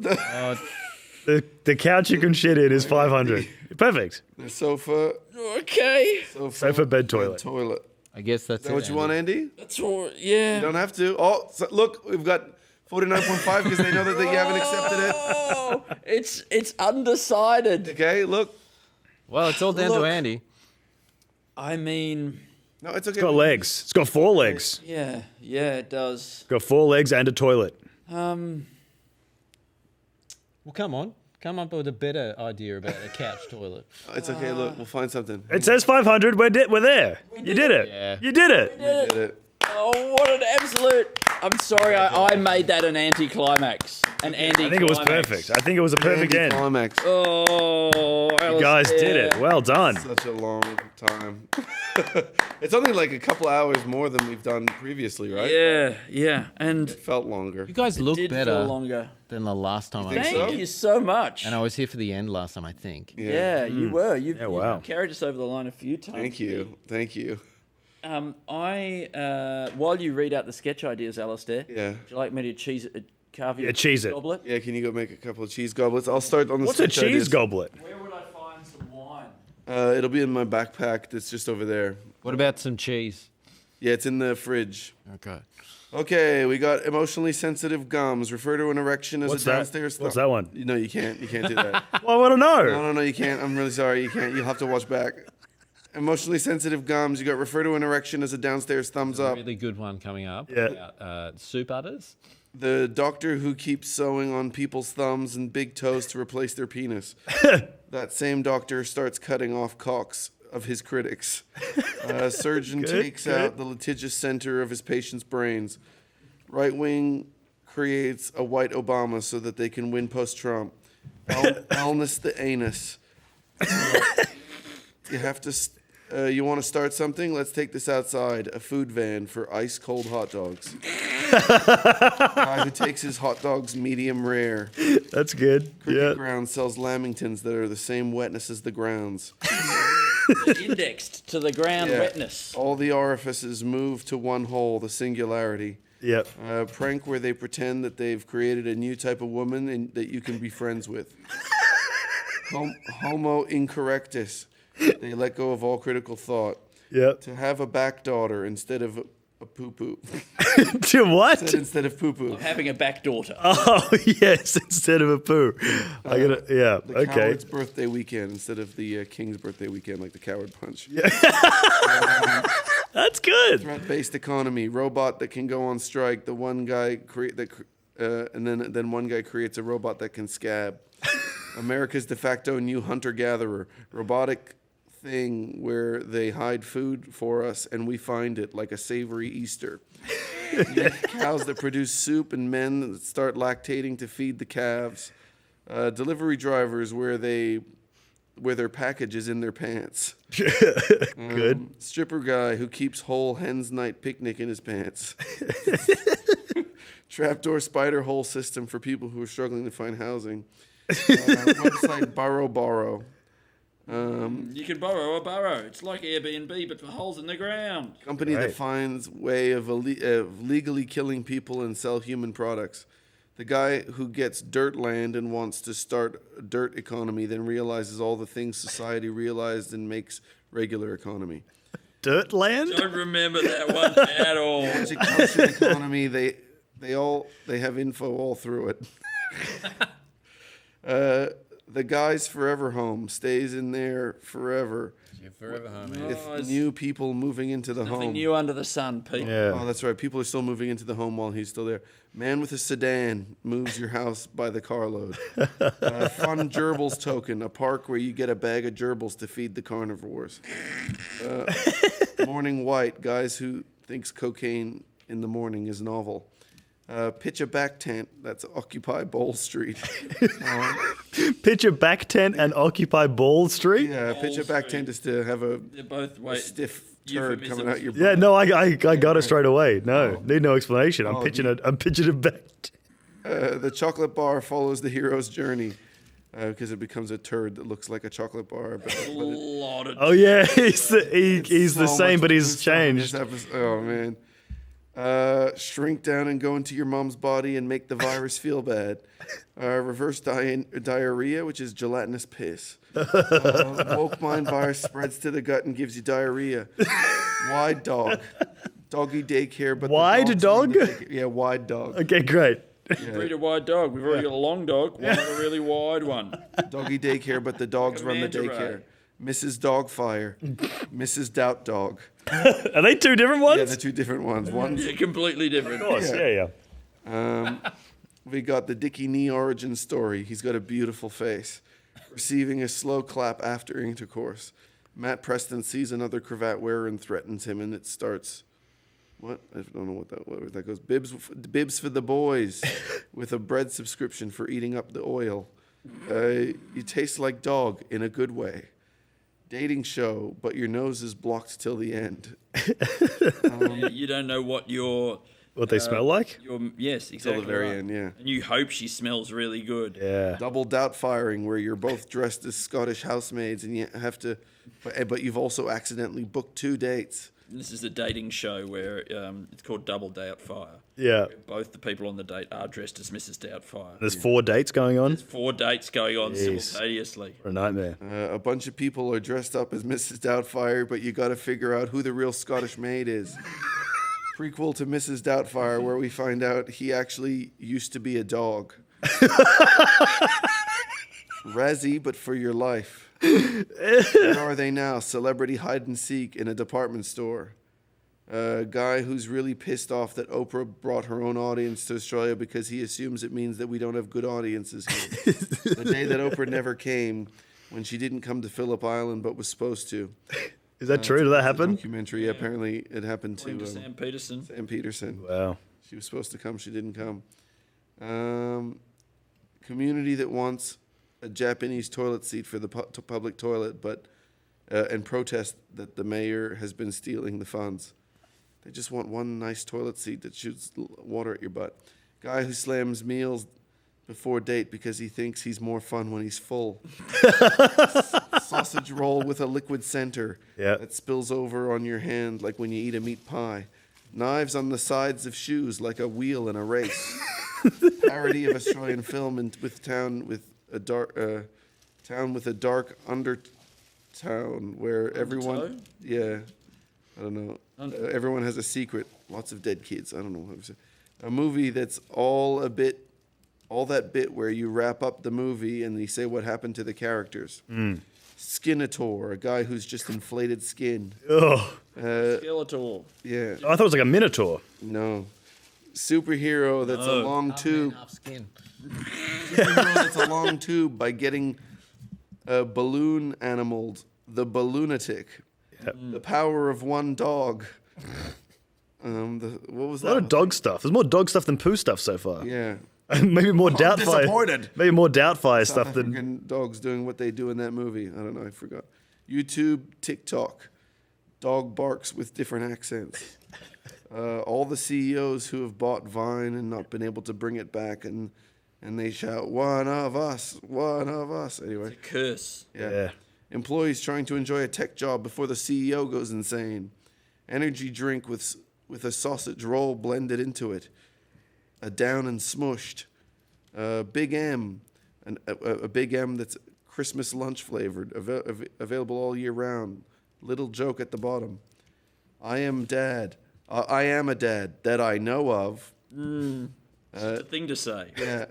The couch you can shit in is 500. Perfect. The sofa. Okay. Sofa bed toilet. Toilet. I guess that's Is that what you want, Andy? That's all. Yeah. You don't have to. Oh, so look, we've got 49.5 because they know that you haven't accepted it. Oh, it's undecided. Okay, look. Well, it's all down to Look. Andy. I mean, No, it's okay. It's got legs. It's got 4 legs. yeah, it does. It's got 4 legs and a toilet. Well, come on. Come up with a better idea about a couch toilet. It's okay. Look, we'll find something. It says 500. We're there. You did it. Yeah. You did it. We did it. Oh, what an absolute! I'm sorry, I made that an anticlimax. An anti. I think it was perfect. I think it was a perfect end. Climax. Oh, You guys did it. Well done. Such a long time. It's only like a couple hours more than we've done previously, right? Yeah, and It felt longer. You guys look did better feel longer. than the last time I think was so? Thank you so much. And I was here for the end last time, I think. Yeah, you were. You wow. carried us over the line a few times. Thank you. Thank you. While you read out the sketch ideas, Alasdair, Yeah. would you like me to carve you Yeah, a cheese it. goblet? Yeah, can you go make a couple of cheese goblets? I'll start on the What's a sketch cheese ideas. goblet? Where would I find some wine? It'll be in my backpack that's just over there. What about some cheese? Yeah, it's in the fridge. Okay. Okay, we got emotionally sensitive gums. Refer to an erection as What's a that? downstairs. What's that one? No, you can't. You can't do that. Well, I want to know. No, you can't. I'm really sorry. You can't. You'll have to watch back. Emotionally sensitive gums. You got refer to an erection as a downstairs thumbs A up. really good one coming up. Yeah. About, soup udders. The doctor who keeps sewing on people's thumbs and big toes to replace their penis. That same doctor starts cutting off cocks of his critics. Surgeon takes out the litigious center of his patient's brains. Right wing creates a white Obama so that they can win post-Trump. Wellness the anus. You have to. You want to start something? Let's take this outside. A food van for ice cold hot dogs. Guy who takes his hot dogs medium rare. That's good. Cricket Ground sells lamingtons that are the same wetness as the grounds. Indexed to the ground wetness. All the orifices move to one hole, the singularity. Yep. Prank where they pretend that they've created a new type of woman and that you can be friends with. Homo incorrectus. They let go of all critical thought. Yep. To have a back daughter instead of a poo-poo. To what? Instead of poo-poo. Of having a back daughter. Oh, yes, instead of a poo. I gotta, yeah, The okay. coward's birthday weekend instead of the king's birthday weekend, like the coward punch. Yeah. That's good. Threat-based economy, robot that can go on strike. The one guy and then one guy creates a robot that can scab. America's de facto new hunter-gatherer, robotic thing where they hide food for us and we find it like a savory Easter. Cows that produce soup and men that start lactating to feed the calves. Delivery drivers where their package is in their pants. Good. Stripper guy who keeps whole hen's night picnic in his pants. Trapdoor spider hole system for people who are struggling to find housing. Website Borrow. You can borrow a burrow. It's like Airbnb, but for holes in the ground. Company that finds way of legally killing people and sell human products. The guy who gets dirt land and wants to start a dirt economy, then realizes all the things society realized and makes regular economy. Dirt land? Don't remember that one at all. Magic Potion economy. They have info all through it. The guy's forever home stays in there forever. You're forever home, man. With new people moving into the Nothing home. new under the sun, Pete. Oh, that's right. People are still moving into the home while he's still there. Man with a sedan moves your house by the carload. Fun gerbils token, a park where you get a bag of gerbils to feed the carnivores. Morning white, guys who thinks cocaine in the morning is novel. Pitch a back tent, that's Occupy Bowl Street. Pitch a back tent and Occupy Ball Street? Yeah, pitch a back tent is to have a stiff turd coming out your butt. Yeah, no, I got it straight away. No, need no explanation. I'm pitching a back. The chocolate bar follows the hero's journey because it becomes a turd that looks like a chocolate bar. Oh yeah, he's the same, but he's changed. Oh man. Shrink down and go into your mom's body and make the virus feel bad. Reverse diarrhea, which is gelatinous piss. Woke mind virus spreads to the gut and gives you diarrhea. Wide dog. Doggy daycare, but wide dog? Yeah, wide dog. Okay, great. Breed a wide dog. We've already got a long dog. One a really wide one. Doggy daycare, but the dogs run the daycare. Mrs. Dogfire. Mrs. Doubt Dog. Are they two different ones? Yeah, they're two different ones. One's completely different. Of course, yeah. We got the Dickie Knee origin story. He's got a beautiful face. Receiving a slow clap after intercourse. Matt Preston sees another cravat wearer and threatens him, and it starts. What? I don't know what that goes. Bibs for the boys, with a bread subscription for eating up the oil. You taste like dog in a good way. Dating show, but your nose is blocked till the end. You don't know what they smell like? Yes, exactly. Till the very right. end, yeah. And you hope she smells really good. Yeah. Double doubt firing, where you're both dressed as Scottish housemaids, and you have to, but you've also accidentally booked 2 dates. This is a dating show where it's called Double Doubtfire. Yeah. Both the people on the date are dressed as Mrs. Doubtfire. There's 4 dates going on? There's 4 dates going on simultaneously. What a nightmare. A bunch of people are dressed up as Mrs. Doubtfire, but you got to figure out who the real Scottish maid is. Prequel to Mrs. Doubtfire, where we find out he actually used to be a dog. Razzie, but for your life. Where are they now? Celebrity hide and seek in a department store. A guy who's really pissed off that Oprah brought her own audience to Australia because he assumes it means that we don't have good audiences here. The day that Oprah never came, when she didn't come to Phillip Island but was supposed to. Is that true? Did that happen? Documentary. Yeah, apparently it happened to Sam Petersen. Sam Petersen. Wow. She was supposed to come. She didn't come. Community that wants a Japanese toilet seat for the public toilet, but and protest that the mayor has been stealing the funds. They just want one nice toilet seat that shoots water at your butt. Guy who slams meals before date because he thinks he's more fun when he's full. Sausage roll with a liquid center that spills over on your hand like when you eat a meat pie. Knives on the sides of shoes like a wheel in a race. Parody of Australian film with town with a dark undertone where everyone, I don't know, everyone has a secret. Lots of dead kids. I don't know. A movie that's all that bit where you wrap up the movie and you say what happened to the characters. Skinator, a guy who's just inflated skin. Oh. Skeletor. Yeah. I thought it was like a minotaur. No. Superhero that's a long tube. Skin. Superhero that's a long tube by getting balloon animaled. The Balloonatic. Yep. The power of one dog. What was that? A lot of dog stuff. There's more dog stuff than poo stuff so far. Yeah. Maybe more Doubtfire. Disappointed. Maybe more Doubtfire South stuff African dogs doing what they do in that movie. I don't know. I forgot. YouTube, TikTok. Dog barks with different accents. All the CEOs who have bought Vine and not been able to bring it back, and they shout, "One of us, one of us." Anyway. It's a curse. Yeah. Employees trying to enjoy a tech job before the CEO goes insane. Energy drink with a sausage roll blended into it. A down and smushed. Big M. A Big M that's Christmas lunch flavored, available all year round. Little joke at the bottom. I am a dad that I know of. It's a thing to say. Yeah.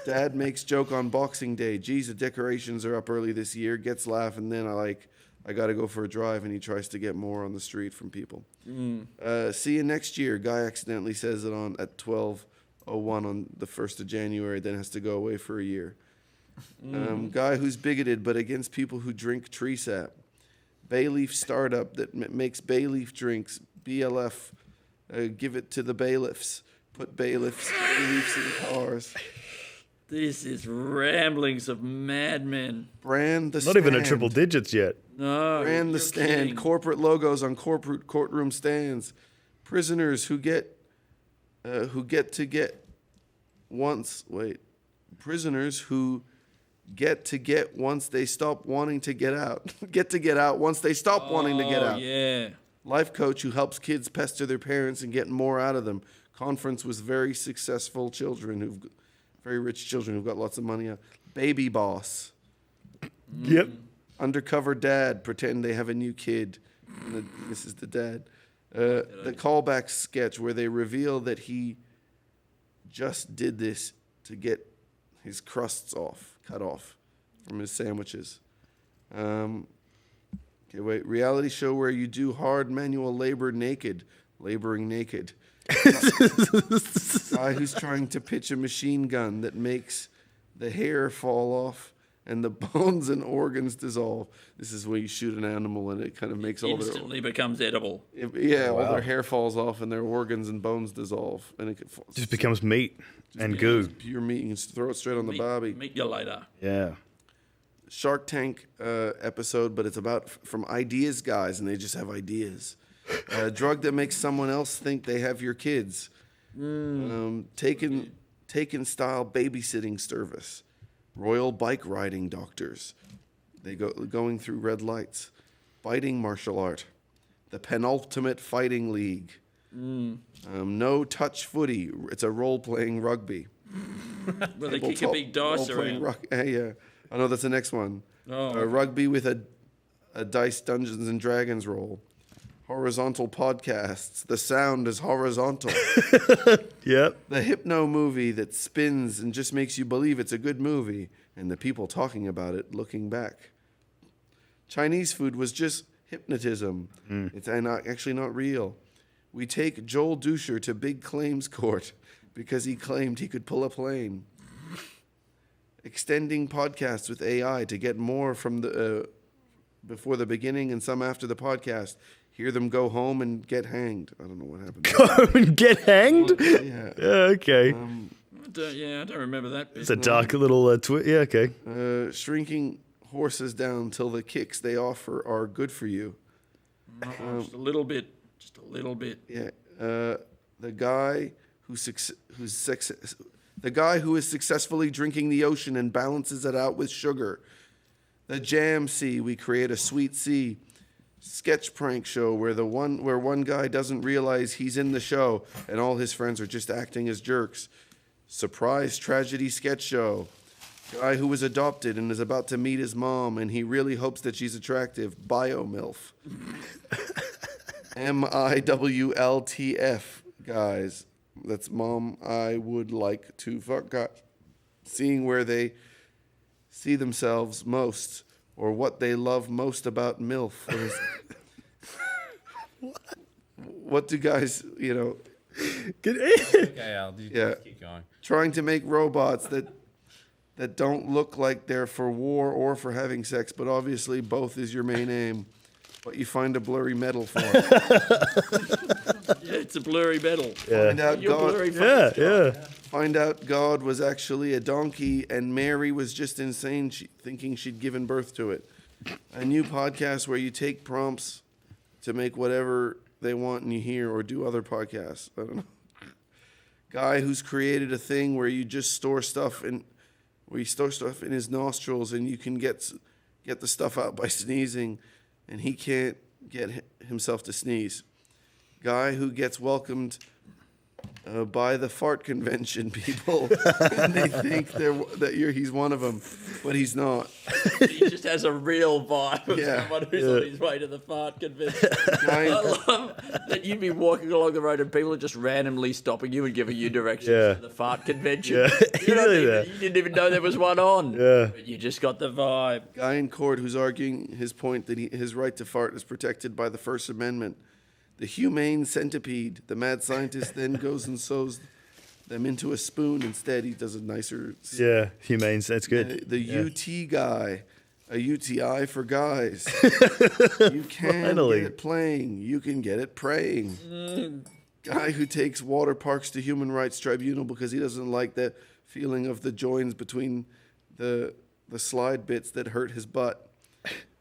Dad makes joke on Boxing Day. Geez, the decorations are up early this year. Gets laugh, and then I got to go for a drive, and he tries to get more on the street from people. See you next year. Guy accidentally says it at 12:01 on the 1st of January, then has to go away for a year. Guy who's bigoted but against people who drink tree sap. Bay leaf startup that makes bay leaf drinks. BLF. Give it to the bailiffs. Put bailiffs in cars. This is ramblings of madmen. Brand the Not stand. even at triple digits yet. No. Brand the you're stand. kidding. Corporate logos on corporate courtroom stands. Prisoners who get once they stop wanting to get out. get out once they stop wanting to get out. Yeah. Life coach who helps kids pester their parents and get more out of them. Conference with very successful children very rich children who've got lots of money. Baby boss. Yep. Undercover dad. Pretend they have a new kid. This is the dad. The callback sketch where they reveal that he just did this to get his crusts cut off from his sandwiches. Reality show where you do hard manual labor laboring naked. Guy who's trying to pitch a machine gun that makes the hair fall off and the bones and organs dissolve. This is where you shoot an animal and it kind of makes Instantly becomes edible. All their hair falls off and their organs and bones dissolve, and it just becomes meat and goo. Pure meat. You can throw it straight on the barbie. Meet you later. Yeah. Shark Tank episode, but it's about from ideas guys, and they just have ideas. Drug that makes someone else think they have your kids. Taken style babysitting service. Royal bike riding doctors. They going through red lights. Fighting martial art. The penultimate fighting league. No touch footy. It's a role playing rugby. Where they kick a big dice around. Yeah. I know that's the next one. Rugby with a dice Dungeons and Dragons roll. Horizontal podcasts. The sound is horizontal. Yep. The hypno movie that spins and just makes you believe it's a good movie, and the people talking about it looking back. Chinese food was just hypnotism. It's actually not real. We take Joel Duscher to big claims court because he claimed he could pull a plane. Extending podcasts with AI to get more from the before the beginning and some after the podcast. Hear them go home and get hanged. I don't know what happened. Go home and get hanged? Yeah. Okay. I don't remember that bit. It's a dark little twist. Yeah, okay. Shrinking horses down till the kicks they offer are good for you. Just a little bit. Just a little bit. Yeah. The guy who is successfully drinking the ocean and balances it out with sugar. The Jam Sea, we create a sweet sea. Sketch prank show where one guy doesn't realize he's in the show and all his friends are just acting as jerks. Surprise tragedy sketch show. Guy who was adopted and is about to meet his mom and he really hopes that she's attractive. Bio-MILF. MIWLTF, guys. That's mom I would like to fuck guys. Seeing where they see themselves most. Or what they love most about MILF. What do guys, Okay, Al, just keep going. Trying to make robots that don't look like they're for war or for having sex, but obviously both is your main aim. But you find a blurry metal for it. Yeah, it's a blurry metal. Yeah. Find out God was actually a donkey and Mary was just insane thinking she'd given birth to it. A new podcast where you take prompts to make whatever they want and you hear or do other podcasts. I don't know. Guy who's created a thing where you just store stuff in his nostrils and you can get the stuff out by sneezing and he can't get himself to sneeze. Guy who gets welcomed by the fart convention people, and they think he's one of them, but he's not. He just has a real vibe of someone who's on his way to the fart convention. I love that you'd be walking along the road and people are just randomly stopping you and giving you directions to the fart convention. You didn't even know there was one on. But you just got the vibe. Guy in court who's arguing his point that his right to fart is protected by the First Amendment. The humane centipede. The mad scientist then goes and sews them into a spoon. Instead, he does a nicer... Yeah, humane. That's good. The UT guy. A UTI for guys. You can get it playing. You can get it praying. Guy who takes water parks to Human Rights Tribunal because he doesn't like the feeling of the joins between the slide bits that hurt his butt.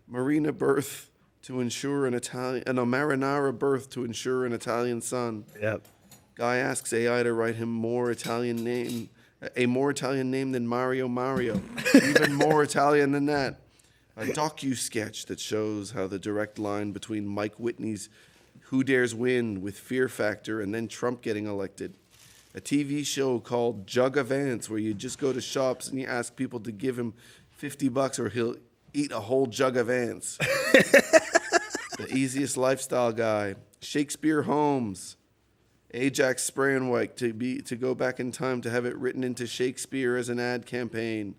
Marina birth to ensure marinara birth to ensure an Italian son. Yep. Guy asks AI to write him a more Italian name than Mario. Even more Italian than that. A docu-sketch that shows how the direct line between Mike Whitney's Who Dares Win with Fear Factor and then Trump getting elected. A TV show called Jug of Ants where you just go to shops and you ask people to give him $50 or he'll eat a whole jug of ants. The easiest lifestyle guy. Shakespeare Holmes. Ajax Spranwyck to go back in time to have it written into Shakespeare as an ad campaign.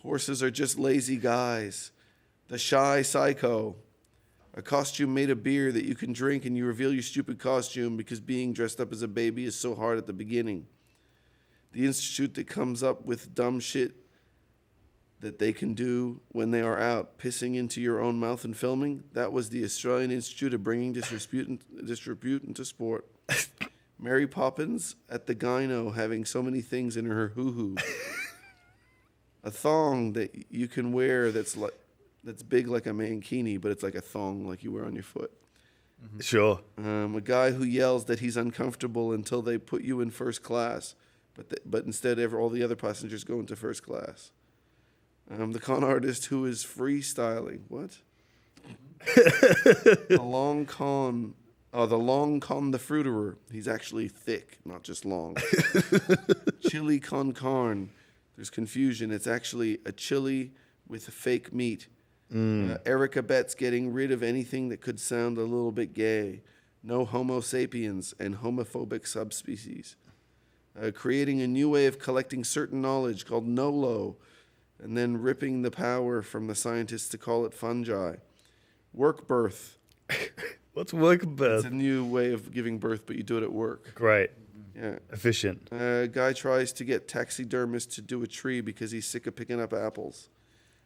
Horses are just lazy guys. The Shy Psycho. A costume made of beer that you can drink and you reveal your stupid costume because being dressed up as a baby is so hard at the beginning. The institute that comes up with dumb shit that they can do when they are out, pissing into your own mouth and filming. That was the Australian Institute of Bringing Disrepute into Sport. Mary Poppins at the gyno having so many things in her hoo-hoo. A thong that you can wear that's big like a mankini, but it's like a thong like you wear on your foot. Sure. A guy who yells that he's uncomfortable until they put you in first class, but instead all the other passengers go into first class. The con artist who is freestyling. What? The long con the fruiterer. He's actually thick, not just long. Chili con carne. There's confusion. It's actually a chili with fake meat. Erica Betts getting rid of anything that could sound a little bit gay. No Homo sapiens and homophobic subspecies. Creating a new way of collecting certain knowledge called NOLO. And then ripping the power from the scientists to call it fungi. Work birth. What's work birth? It's a new way of giving birth, but you do it at work. Great. Yeah. Efficient. A guy tries to get taxidermists to do a tree because he's sick of picking up apples.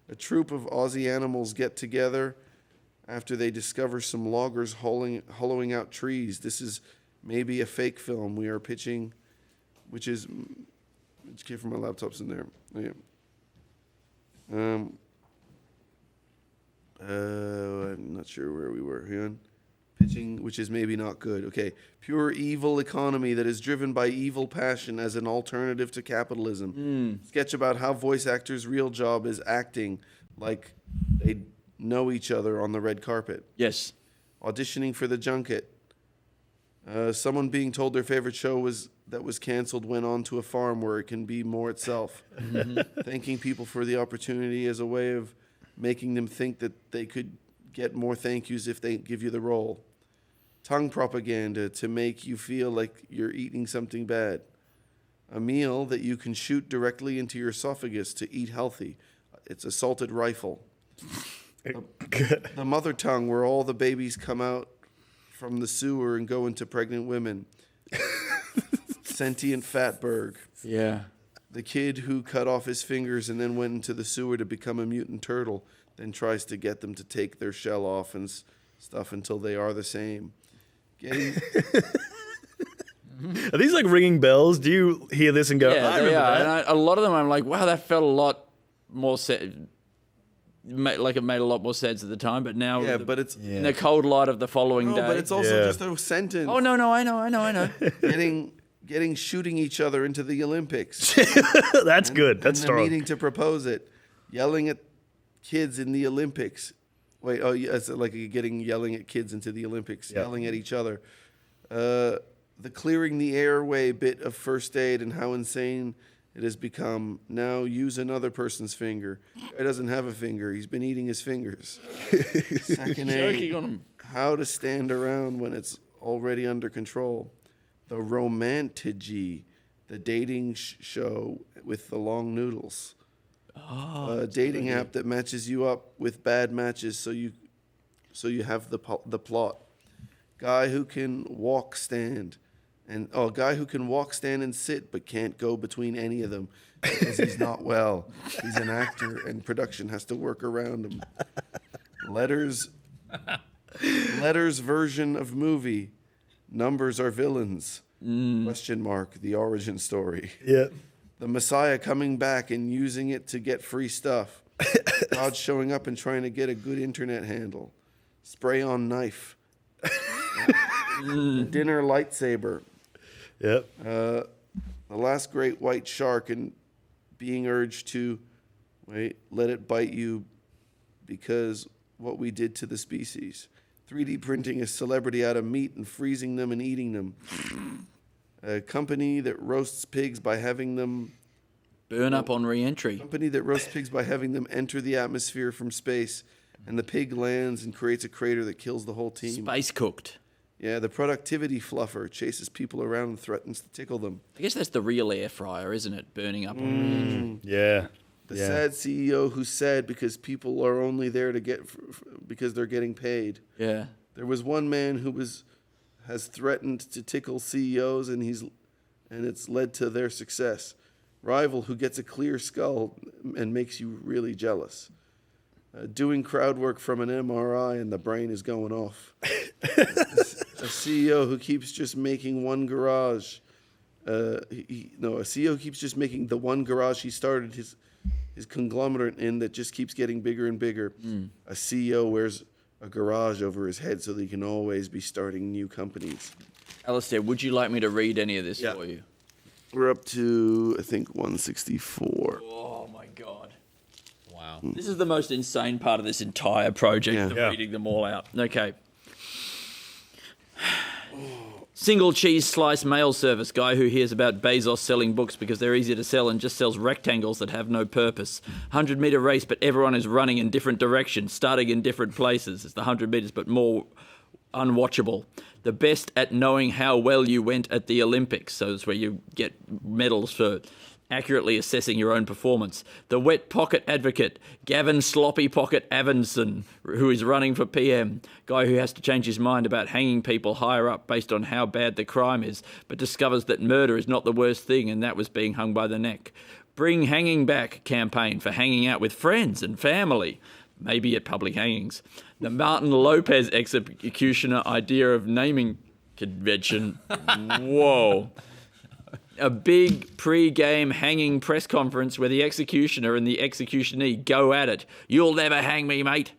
A troop of Aussie animals get together after they discover some loggers hollowing out trees. This is maybe a fake film we are pitching, which came from my laptop's in there. Yeah. I'm not sure where we were. Hang on. Pitching, which is maybe not good. Okay. Pure evil economy that is driven by evil passion as an alternative to capitalism. Sketch about how voice actors' real job is acting like they know each other on the red carpet. Yes. Auditioning for the junket. Someone being told their favorite show was canceled went on to a farm where it can be more itself. Thanking people for the opportunity as a way of making them think that they could get more thank yous if they give you the role. Tongue propaganda to make you feel like you're eating something bad. A meal that you can shoot directly into your esophagus to eat healthy. It's a salted rifle. The mother tongue where all the babies come out from the sewer and go into pregnant women. Sentient Fatberg. Yeah. The kid who cut off his fingers and then went into the sewer to become a mutant turtle, then tries to get them to take their shell off and stuff until they are the same. Are these like ringing bells? Do you hear this and go, yeah, I remember that? And a lot of them I'm like, wow, that felt a lot more like it made a lot more sense at the time, but now but it's in the cold light of the following day. But it's also just a sentence. Oh no, I know. Getting shooting each other into the Olympics. That's good. That's and strong. Meeting to propose it. Yelling at kids in the Olympics. Wait, it's like yelling at kids into the Olympics. Yelling at each other. the clearing the airway bit of first aid and how insane it has become. Now use another person's finger. Guy doesn't have a finger. He's been eating his fingers. Second aid. Joking on him. How to stand around when it's already under control. The Romantigy, the dating show with the long noodles. A dating app that matches you up with bad matches so you have the plot. Guy who can walk, stand, and guy who can walk, stand, and sit, but can't go between any of them because he's not well. He's an actor, and production has to work around him. Letters version of movie. Numbers are villains. Question mark. The origin story. Yeah. The Messiah coming back and using it to get free stuff. God showing up and trying to get a good internet handle. Spray on knife. Dinner lightsaber. Yep. The last great white shark and being urged to let it bite you because what we did to the species. 3D printing a celebrity out of meat and freezing them and eating them. A company that roasts pigs by having them burn up on re-entry. Company that roasts pigs by having them enter the atmosphere from space, and the pig lands and creates a crater that kills the whole team. Space cooked. Yeah, the productivity fluffer chases people around and threatens to tickle them. I guess that's the real air fryer, isn't it? Burning up on re-entry. Yeah. The sad CEO who's sad because people are only there to get because they're getting paid. Yeah. There was one man who has threatened to tickle CEOs and it's led to their success. Rival who gets a clear skull and makes you really jealous. Doing crowd work from an MRI and the brain is going off. A CEO who keeps just making one garage. A CEO who keeps just making the one garage he started his conglomerate in that just keeps getting bigger and bigger. A CEO wears a garage over his head so that he can always be starting new companies. Alasdair, would you like me to read any of this for you? We're up to, I think, 164. Oh, my God. Wow. This is the most insane part of this entire project, reading them all out. Okay. Single cheese slice mail service. Guy who hears about Bezos selling books because they're easy to sell and just sells rectangles that have no purpose. 100-metre race, but everyone is running in different directions, starting in different places. It's the 100 metres, but more unwatchable. The best at knowing how well you went at the Olympics. So it's where you get medals for accurately assessing your own performance. The wet pocket advocate, Gavin Sloppy Pocket Avinson, who is running for PM. Guy who has to change his mind about hanging people higher up based on how bad the crime is, but discovers that murder is not the worst thing and that was being hung by the neck. Bring Hanging Back campaign for hanging out with friends and family, maybe at public hangings. The Martin Lopez executioner idea of naming convention. Whoa. A big pre-game hanging press conference where the executioner and the executionee go at it. You'll never hang me, mate.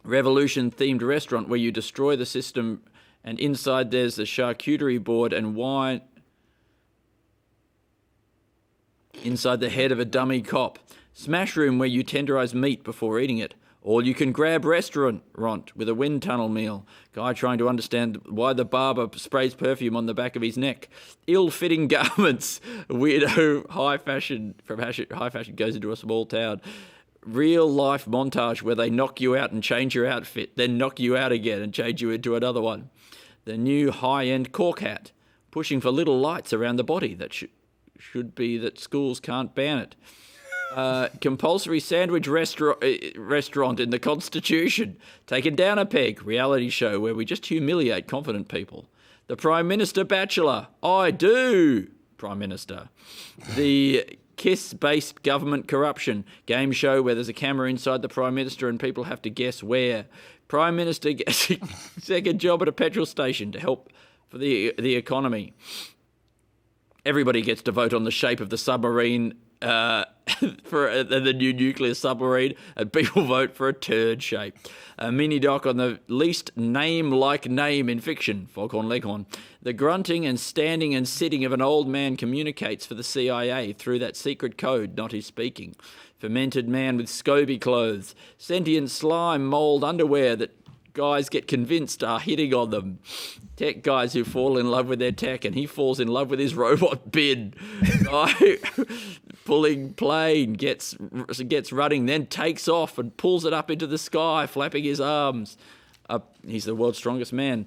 Revolution-themed restaurant where you destroy the system and inside there's a charcuterie board and wine inside the head of a dummy cop. Smash room where you tenderize meat before eating it. All-you-can-grab restaurant with a wind tunnel meal. Guy trying to understand why the barber sprays perfume on the back of his neck. Ill-fitting garments. Weirdo high fashion goes into a small town. Real-life montage where they knock you out and change your outfit, then knock you out again and change you into another one. The new high-end cork hat. Pushing for little lights around the body that should be that schools can't ban it. Compulsory sandwich restaurant in the Constitution. Taken down a peg. Reality show where we just humiliate confident people. The Prime Minister Bachelor. I do, Prime Minister. The KISS-based government corruption. Game show where there's a camera inside the Prime Minister and people have to guess where. Prime Minister gets a second job at a petrol station to help for the economy. Everybody gets to vote on the shape of the submarine for the new nuclear submarine, and people vote for a turd shape. A mini doc on the least name-like name in fiction, Foghorn Leghorn. The grunting and standing and sitting of an old man communicates for the CIA through that secret code, not his speaking. Fermented man with SCOBY clothes. Sentient slime mould underwear that guys get convinced are hitting on them. Tech guys who fall in love with their tech, and he falls in love with his robot bin. Guy pulling plane gets running, then takes off and pulls it up into the sky, flapping his arms. He's the world's strongest man.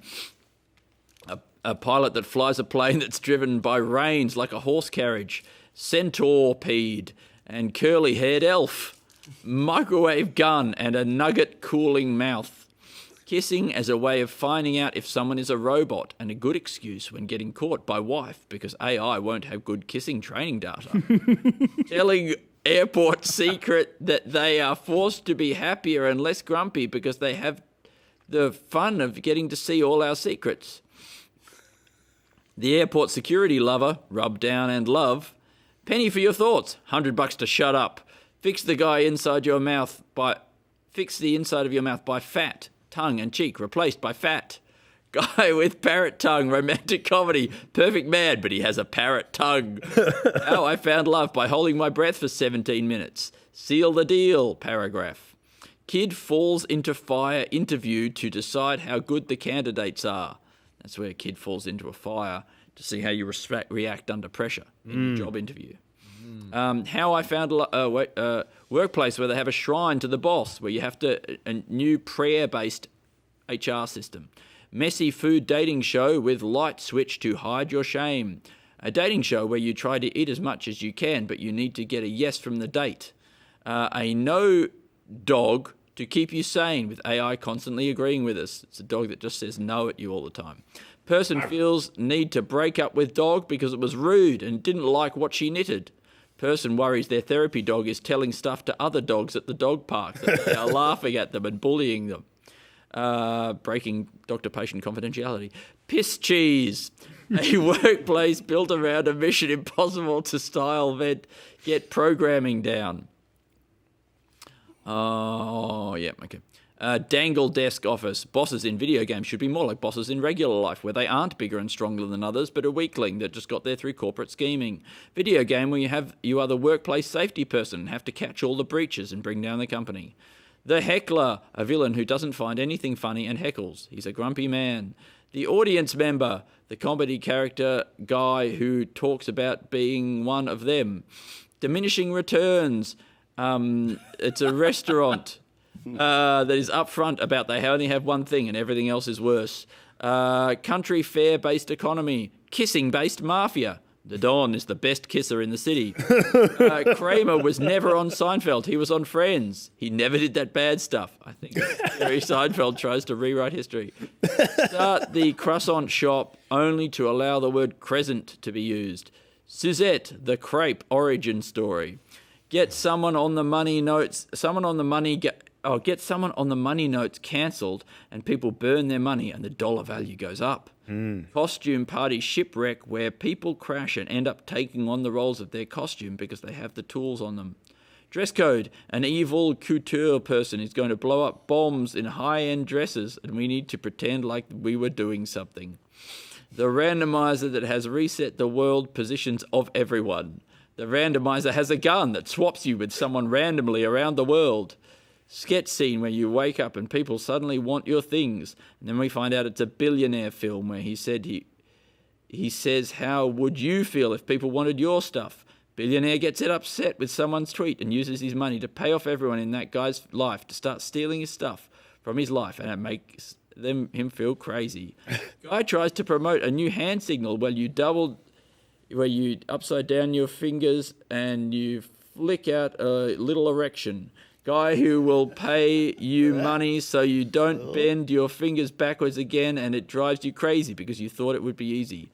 A pilot that flies a plane that's driven by reins like a horse carriage. Centipede and curly-haired elf. Microwave gun and a nugget cooling mouth. Kissing as a way of finding out if someone is a robot, and a good excuse when getting caught by wife because AI won't have good kissing training data. Telling airport secret that they are forced to be happier and less grumpy because they have the fun of getting to see all our secrets. The airport security lover, rub down and love. Penny for your thoughts, $100 to shut up. Fix the inside of your mouth by fat. Tongue and cheek replaced by fat. Guy with parrot tongue, romantic comedy, perfect man, but he has a parrot tongue. How I found love by holding my breath for 17 minutes. Seal the deal, paragraph. Kid falls into fire interview to decide how good the candidates are. That's where a kid falls into a fire to see how you react under pressure in your job interview. How I found a workplace where they have a shrine to the boss, where you have a new prayer-based HR system. Messy food dating show with light switch to hide your shame. A dating show where you try to eat as much as you can, but you need to get a yes from the date. A no dog to keep you sane, with AI constantly agreeing with us. It's a dog that just says no at you all the time. Person feels need to break up with dog because it was rude and didn't like what she knitted. Person worries their therapy dog is telling stuff to other dogs at the dog park, that they are laughing at them and bullying them. Breaking doctor-patient confidentiality. Piss cheese. A workplace built around a Mission Impossible to style vet. Get programming down. Oh, yeah, okay. Dangle desk office. Bosses in video games should be more like bosses in regular life, where they aren't bigger and stronger than others, but a weakling that just got there through corporate scheming. Video game where you are the workplace safety person and have to catch all the breaches and bring down the company. The heckler, a villain who doesn't find anything funny and heckles. He's a grumpy man. The audience member, the comedy character guy who talks about being one of them. Diminishing returns. It's a restaurant that is upfront about they only have one thing and everything else is worse. Country fair-based economy. Kissing-based mafia. The Don is the best kisser in the city. Kramer was never on Seinfeld. He was on Friends. He never did that bad stuff. I think Jerry Seinfeld tries to rewrite history. Start the croissant shop only to allow the word crescent to be used. Suzette, the crepe origin story. Get someone on the money notes. Get someone on the money notes cancelled, and people burn their money, and the dollar value goes up. Costume party shipwreck, where people crash and end up taking on the roles of their costume because they have the tools on them. Dress code. An evil couture person is going to blow up bombs in high-end dresses, and we need to pretend like we were doing something. The randomizer that has reset the world positions of everyone. The randomizer has a gun that swaps you with someone randomly around the world. Sketch scene where you wake up and people suddenly want your things. And then we find out it's a billionaire film where he says, how would you feel if people wanted your stuff? Billionaire gets upset with someone's tweet and uses his money to pay off everyone in that guy's life to start stealing his stuff from his life, and it makes him feel crazy. Guy tries to promote a new hand signal where you upside down your fingers and you flick out a little erection. Guy who will pay you money so you don't bend your fingers backwards again, and it drives you crazy because you thought it would be easy.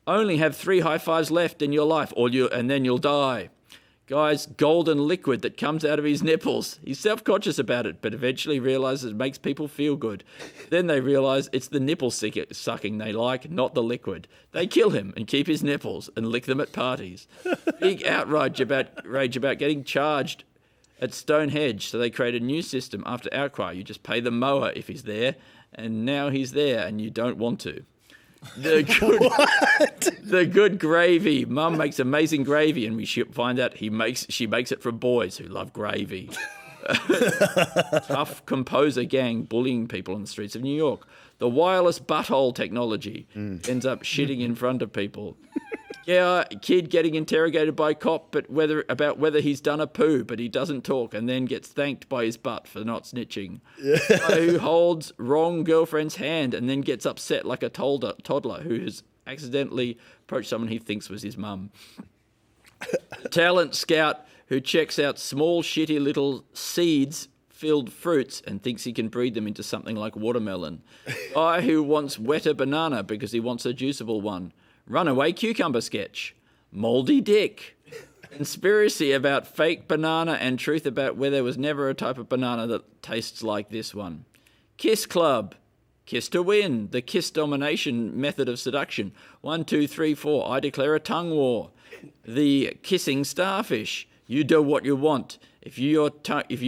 Only have 3 high fives left in your life, and then you'll die. Guy's golden liquid that comes out of his nipples. He's self-conscious about it, but eventually realizes it makes people feel good. Then they realize it's the nipple sucking they like, not the liquid. They kill him and keep his nipples and lick them at parties. Big outrage about getting charged at Stonehenge, so they create a new system after outcry. You just pay the mower if he's there, and now he's there and you don't want to. The good gravy. Mum makes amazing gravy, and we find out she makes it for boys who love gravy. Tough composer gang bullying people on the streets of New York. The wireless butthole technology ends up shitting in front of people. Yeah, kid getting interrogated by cop, but about whether he's done a poo, but he doesn't talk, and then gets thanked by his butt for not snitching. Guy who holds wrong girlfriend's hand and then gets upset like a toddler who has accidentally approached someone he thinks was his mum. Talent scout who checks out small, shitty little seeds-filled fruits and thinks he can breed them into something like watermelon. Guy who wants wetter banana because he wants a juiceable one. Runaway cucumber sketch. Moldy dick. Conspiracy about fake banana and truth about where there was never a type of banana that tastes like this one. Kiss club. Kiss to win. The kiss domination method of seduction. 1, 2, 3, 4. I declare a tongue war. The kissing starfish. You do what you want. If you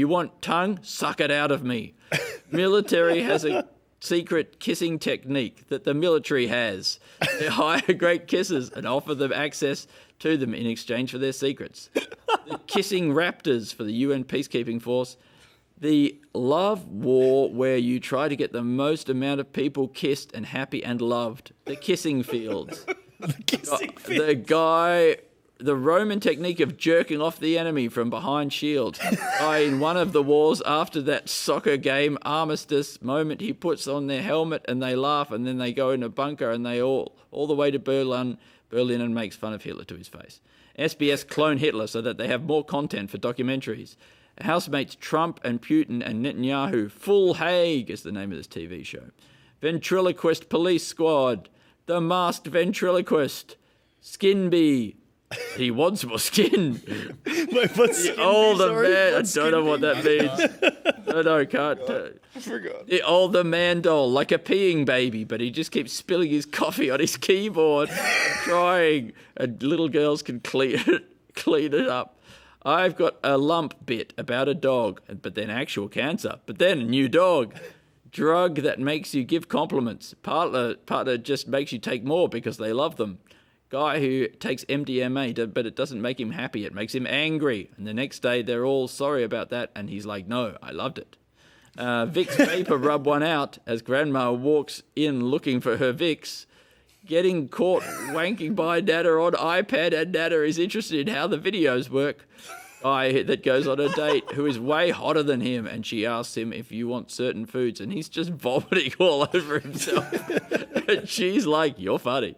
want tongue, suck it out of me. Military has a secret kissing technique that the military has. They hire great kissers and offer them access to them in exchange for their secrets. The kissing raptors for the UN peacekeeping force. The love war where you try to get the most amount of people kissed and happy and loved. The kissing fields. The Roman technique of jerking off the enemy from behind shields. In one of the wars after that soccer game armistice moment, he puts on their helmet and they laugh and then they go in a bunker and they all the way to Berlin and makes fun of Hitler to his face. SBS clone Hitler so that they have more content for documentaries. Housemates Trump and Putin and Netanyahu. Full Hague is the name of this TV show. Ventriloquist police squad. The masked ventriloquist. Skin bee. He wants more skin. The older man. I don't know what that means. No, can't. I forgot. The older man doll, like a peeing baby, but he just keeps spilling his coffee on his keyboard, trying, and little girls can clean it up. I've got a lump bit about a dog, but then actual cancer, but then a new dog. Drug that makes you give compliments. Partner just makes you take more because they love them. Guy who takes MDMA, but it doesn't make him happy. It makes him angry. And the next day, they're all sorry about that. And he's like, no, I loved it. Vicks Vapor rub one out as Grandma walks in looking for her Vicks. Getting caught wanking by Nana on iPad, and Nana is interested in how the videos work. Guy that goes on a date who is way hotter than him, and she asks him if you want certain foods, and he's just vomiting all over himself. And she's like, you're funny.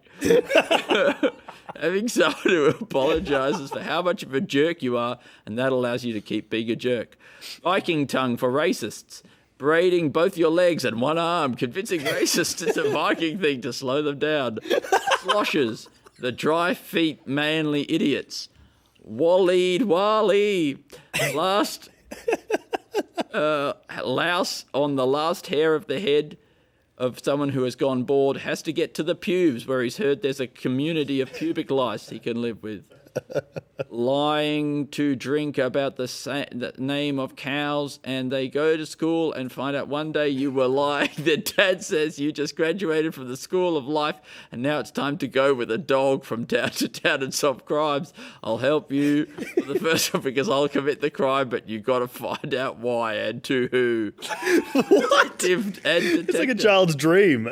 Having someone who apologizes for how much of a jerk you are, and that allows you to keep being a jerk. Viking tongue for racists. Braiding both your legs and one arm, convincing racists it's a Viking thing to slow them down. Sloshes, the dry feet manly idiots. Waleed Wally, louse on the last hair of the head of someone who has gone bald, has to get to the pubes where he's heard there's a community of pubic lice he can live with. Lying to drink about the name of cows, and they go to school and find out one day you were lying. Their dad says you just graduated from the school of life and now it's time to go with a dog from town to town and solve crimes. I'll help you for the first one because I'll commit the crime, but you got to find out why and to who. What? It's like a child's dream.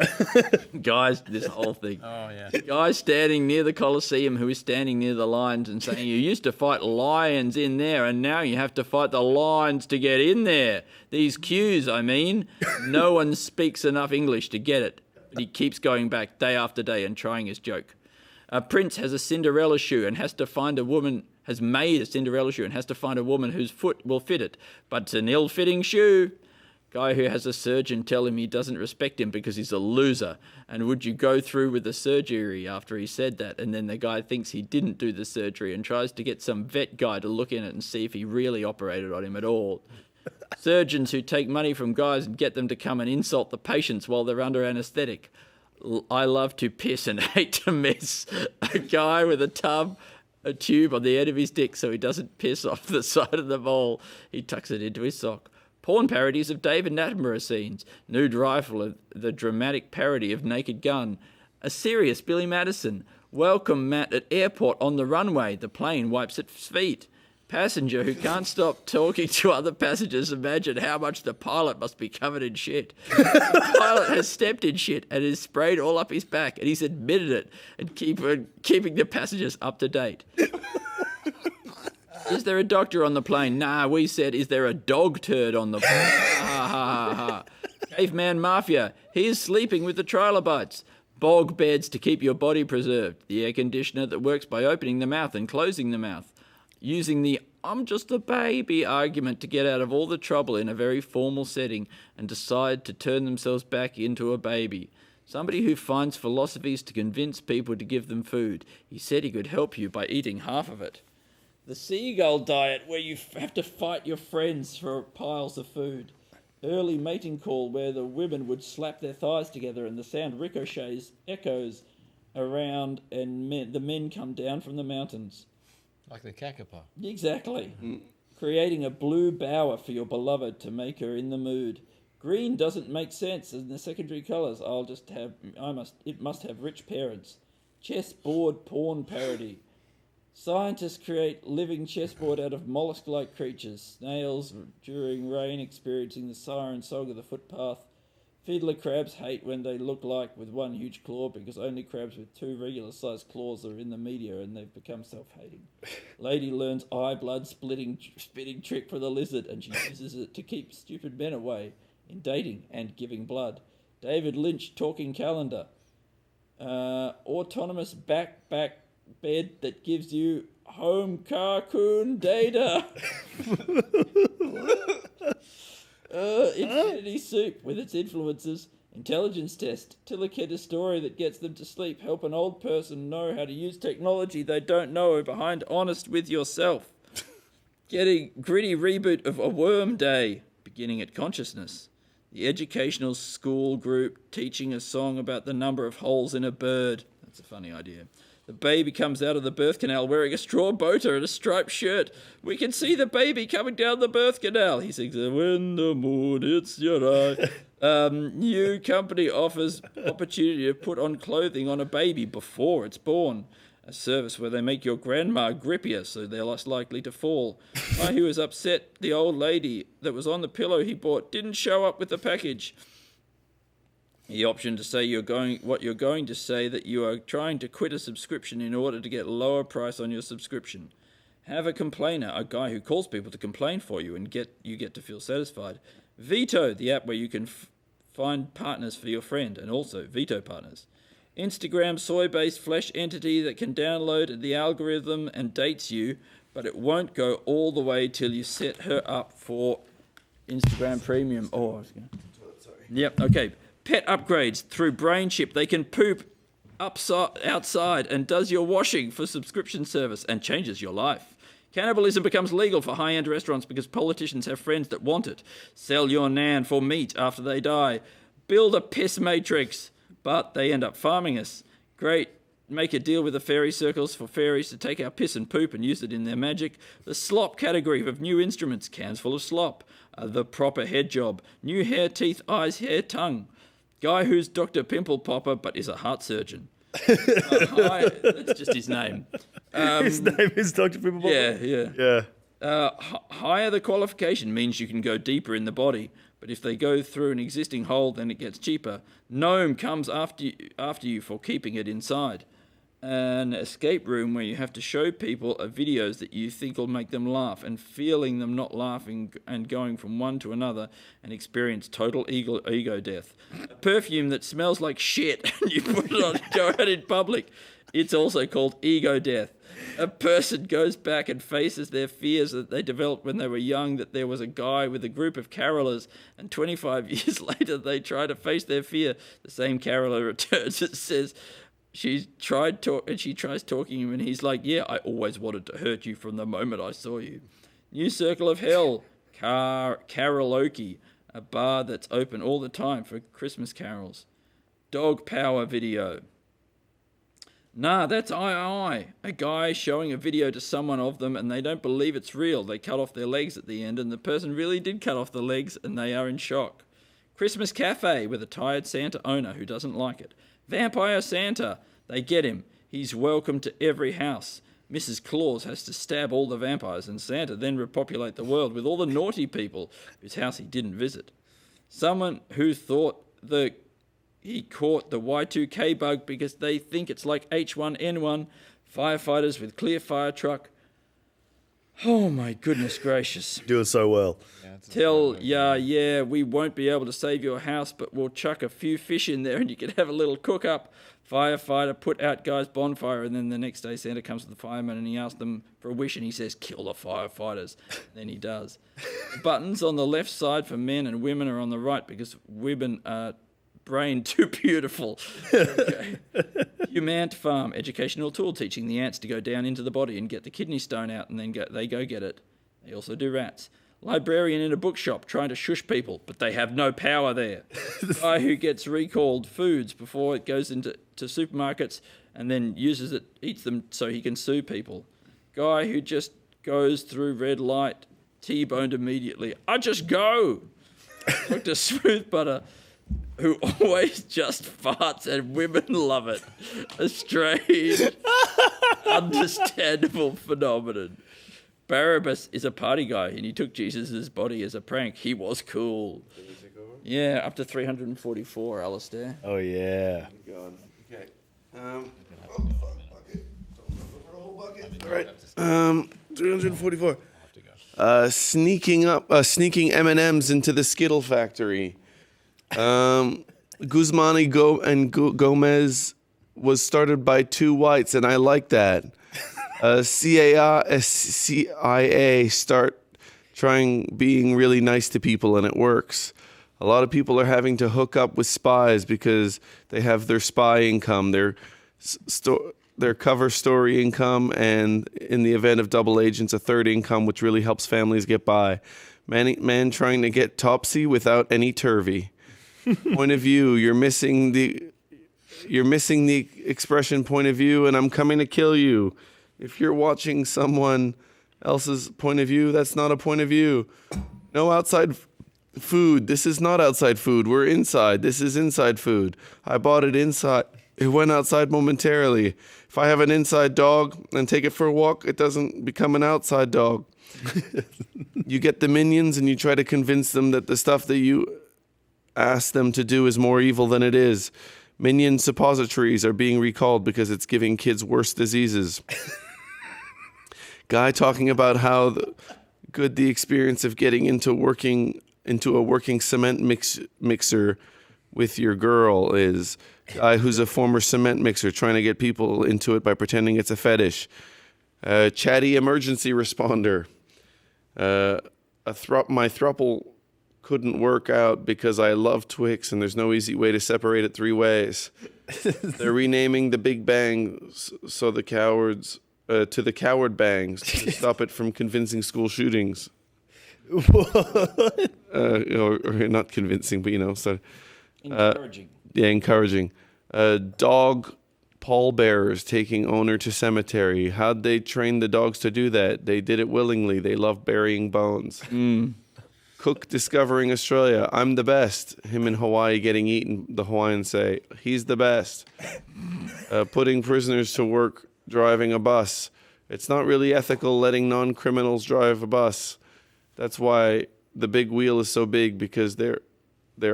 Guys, this whole thing. Oh, yeah. Guy standing near the Colosseum who is standing near the lions and saying you used to fight lions in there and now you have to fight the lions to get in there. These queues, I mean. No one speaks enough English to get it. But he keeps going back day after day and trying his joke. A prince has a Cinderella shoe and has to find a woman, has made a Cinderella shoe and has to find a woman whose foot will fit it. But it's an ill-fitting shoe. Guy who has a surgeon tell him he doesn't respect him because he's a loser. And would you go through with the surgery after he said that? And then the guy thinks he didn't do the surgery and tries to get some vet guy to look in it and see if he really operated on him at all. Surgeons who take money from guys and get them to come and insult the patients while they're under anaesthetic. I love to piss and hate to miss. A guy with a tube on the end of his dick so he doesn't piss off the side of the bowl. He tucks it into his sock. Porn parodies of David Attenborough scenes. Nude Rifle, the dramatic parody of Naked Gun. A serious Billy Madison. Welcome Matt at airport on the runway. The plane wipes its feet. Passenger who can't stop talking to other passengers. Imagine how much the pilot must be covered in shit. The pilot has stepped in shit and is sprayed all up his back, and he's admitted it and keeping the passengers up to date. Is there a doctor on the plane? Nah, we said, is there a dog turd on the plane? Ha ha ha ha. Caveman Mafia. He is sleeping with the trilobites. Bog beds to keep your body preserved. The air conditioner that works by opening the mouth and closing the mouth. Using the "I'm just a baby" argument to get out of all the trouble in a very formal setting and decide to turn themselves back into a baby. Somebody who finds philosophies to convince people to give them food. He said he could help you by eating half of it. The seagull diet, where you have to fight your friends for piles of food. Early mating call, where the women would slap their thighs together and the sound ricochets, echoes around, and the men come down from the mountains. Like the kakapa. Exactly. Creating a blue bower for your beloved to make her in the mood. Green doesn't make sense in the secondary colours. It must have rich parents. Chessboard porn parody. Scientists create living chessboard out of mollusk-like creatures. Snails during rain experiencing the siren song of the footpath. Fiddler crabs hate when they look like with one huge claw because only crabs with two regular-sized claws are in the media and they've become self-hating. Lady learns eye blood spitting trick for the lizard and she uses it to keep stupid men away in dating and giving blood. David Lynch talking calendar. Autonomous back bed that gives you home carcoon data. Infinity Soup with its influences. Intelligence test. Tillicata story that gets them to sleep. Help an old person know how to use technology they don't know behind honest with yourself. Getting gritty reboot of A Worm Day. Beginning at consciousness. The educational school group teaching a song about the number of holes in a bird. That's a funny idea. The baby comes out of the birth canal wearing a straw boater and a striped shirt. We can see the baby coming down the birth canal. He sings, "When the moon hits your eye." New company offers opportunity to put on clothing on a baby before it's born. A service where they make your grandma grippier so they're less likely to fall. Guy who was upset the old lady that was on the pillow he bought didn't show up with the package. The option to say what you're going to say, that you are trying to quit a subscription in order to get lower price on your subscription. Have a complainer, a guy who calls people to complain for you and you get to feel satisfied. Veto, the app where you can find partners for your friend and also veto partners. Instagram soy-based flesh entity that can download the algorithm and dates you, but it won't go all the way till you set her up for Instagram Premium. Yep, okay. Pet upgrades through brain chip. They can poop outside and does your washing for subscription service and changes your life. Cannibalism becomes legal for high-end restaurants because politicians have friends that want it. Sell your nan for meat after they die. Build a piss matrix, but they end up farming us. Great. Make a deal with the fairy circles for fairies to take our piss and poop and use it in their magic. The slop category of new instruments. Cans full of slop. The proper head job. New hair, teeth, eyes, hair, tongue. Guy who's Dr. Pimple Popper but is a heart surgeon. That's just his name. His name is Dr. Pimple Popper? Yeah. Higher the qualification means you can go deeper in the body, but if they go through an existing hole, then it gets cheaper. Gnome comes after you for keeping it inside. An escape room where you have to show people videos that you think will make them laugh and feeling them not laughing and going from one to another and experience total ego death. A perfume that smells like shit and you put it on and go out in public. It's also called ego death. A person goes back and faces their fears that they developed when they were young, that there was a guy with a group of carolers, and 25 years later they try to face their fear. The same caroler returns and says, she tries talking to him, and he's like, "Yeah, I always wanted to hurt you from the moment I saw you." New Circle of Hell, karaoke, a bar that's open all the time for Christmas carols. Dog power video. Nah, that's I. A guy showing a video to someone of them, and they don't believe it's real. They cut off their legs at the end, and the person really did cut off the legs, and they are in shock. Christmas cafe with a tired Santa owner who doesn't like it. Vampire Santa. They get him. He's welcome to every house. Mrs. Claus has to stab all the vampires and Santa then repopulate the world with all the naughty people whose house he didn't visit. Someone who thought he caught the Y2K bug because they think it's like H1N1, firefighters with clear fire truck. Oh my goodness gracious. Do it so well. Tell yeah, we won't be able to save your house, but we'll chuck a few fish in there and you can have a little cook up. Firefighter put out guy's bonfire, and then the next day Santa comes to the firemen and he asks them for a wish and he says, kill the firefighters. Then he does. Buttons on the left side for men and women are on the right because women are brain too beautiful. Okay. Humant farm, educational tool teaching the ants to go down into the body and get the kidney stone out and then they go get it. They also do rats. Librarian in a bookshop trying to shush people, but they have no power there. Guy who gets recalled foods before it goes into supermarkets and then uses it, eats them so he can sue people. Guy who just goes through red light, T-boned immediately. I just go. Dr. Smooth Butter, who always just farts and women love it. A strange, understandable phenomenon. Barabbas is a party guy, and he took Jesus' body as a prank. He was cool. Yeah, up to 344, Alasdair. Oh, yeah. God. Okay. All right. 344. Sneaking M&Ms into the Skittle factory. Guzmani Gomez was started by two whites, and I like that. CIA start trying being really nice to people, and it works. A lot of people are having to hook up with spies because they have their spy income, their cover story income, and in the event of double agents, a third income, which really helps families get by. Man trying to get topsy without any turvy. Point of view, you're missing the expression point of view, and I'm coming to kill you. If you're watching someone else's point of view, that's not a point of view. No outside food. This is not outside food. We're inside. This is inside food. I bought it inside. It went outside momentarily. If I have an inside dog and take it for a walk, it doesn't become an outside dog. You get the minions and you try to convince them that the stuff that you ask them to do is more evil than it is. Minion suppositories are being recalled because it's giving kids worse diseases. Guy talking about how good the experience of getting into a working cement mixer with your girl is. Guy who's a former cement mixer trying to get people into it by pretending it's a fetish. Chatty emergency responder. My throuple couldn't work out because I love Twix and there's no easy way to separate it three ways. They're renaming the Big Bang so the cowards to the Coward Bangs to stop it from convincing school shootings. What? Or not convincing, but so encouraging. Yeah, encouraging. Dog pallbearers taking owner to cemetery. How'd they train the dogs to do that? They did it willingly. They love burying bones. Cook discovering Australia. I'm the best. Him in Hawaii getting eaten. The Hawaiians say, he's the best. Putting prisoners to work driving a bus. It's not really ethical letting non-criminals drive a bus. That's why the big wheel is so big, because their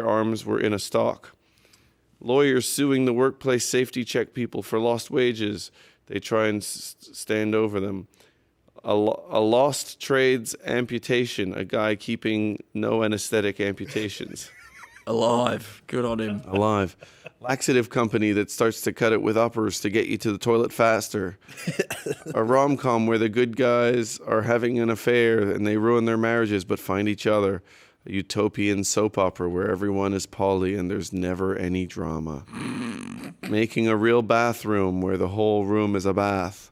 arms were in a stock. Lawyers suing the workplace safety check people for lost wages. They try and stand over them. A lost trades amputation. A guy keeping no anesthetic amputations. Alive. Good on him. Alive. Laxative company that starts to cut it with uppers to get you to the toilet faster. A rom-com where the good guys are having an affair and they ruin their marriages but find each other. A utopian soap opera where everyone is Polly and there's never any drama. Making a real bathroom where the whole room is a bath.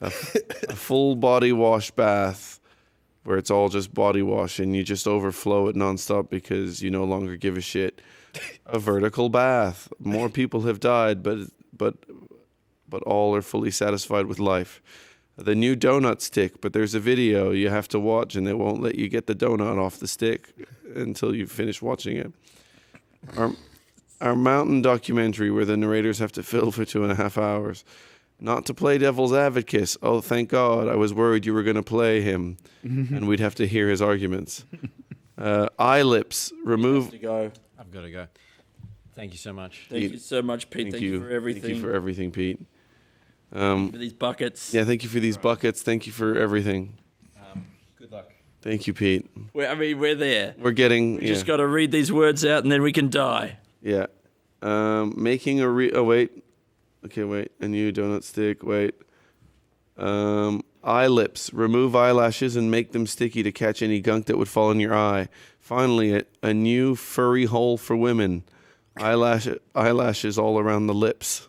A full body wash bath where it's all just body wash and you just overflow it nonstop because you no longer give a shit. A vertical bath. More people have died, but all are fully satisfied with life. The new donut stick, but there's a video you have to watch and they won't let you get the donut off the stick until you finish watching it. Our mountain documentary where the narrators have to fill for 2.5 hours. Not to play devil's advocate. Oh, thank God. I was worried you were going to play him and we'd have to hear his arguments. Eye lips. Remove. I've got to go. Thank you so much. Thank you so much, Pete. Thank you for everything. Thank you for everything, Pete. For these buckets. Yeah, thank you for these buckets. Thank you for everything. Good luck. Thank you, Pete. We're there. We're getting. We just got to read these words out and then we can die. Yeah. Making a oh, wait. Okay, wait. A new donut stick. Wait. Eye lips. Remove eyelashes and make them sticky to catch any gunk that would fall in your eye. Finally, a new furry hole for women. Eyelashes all around the lips.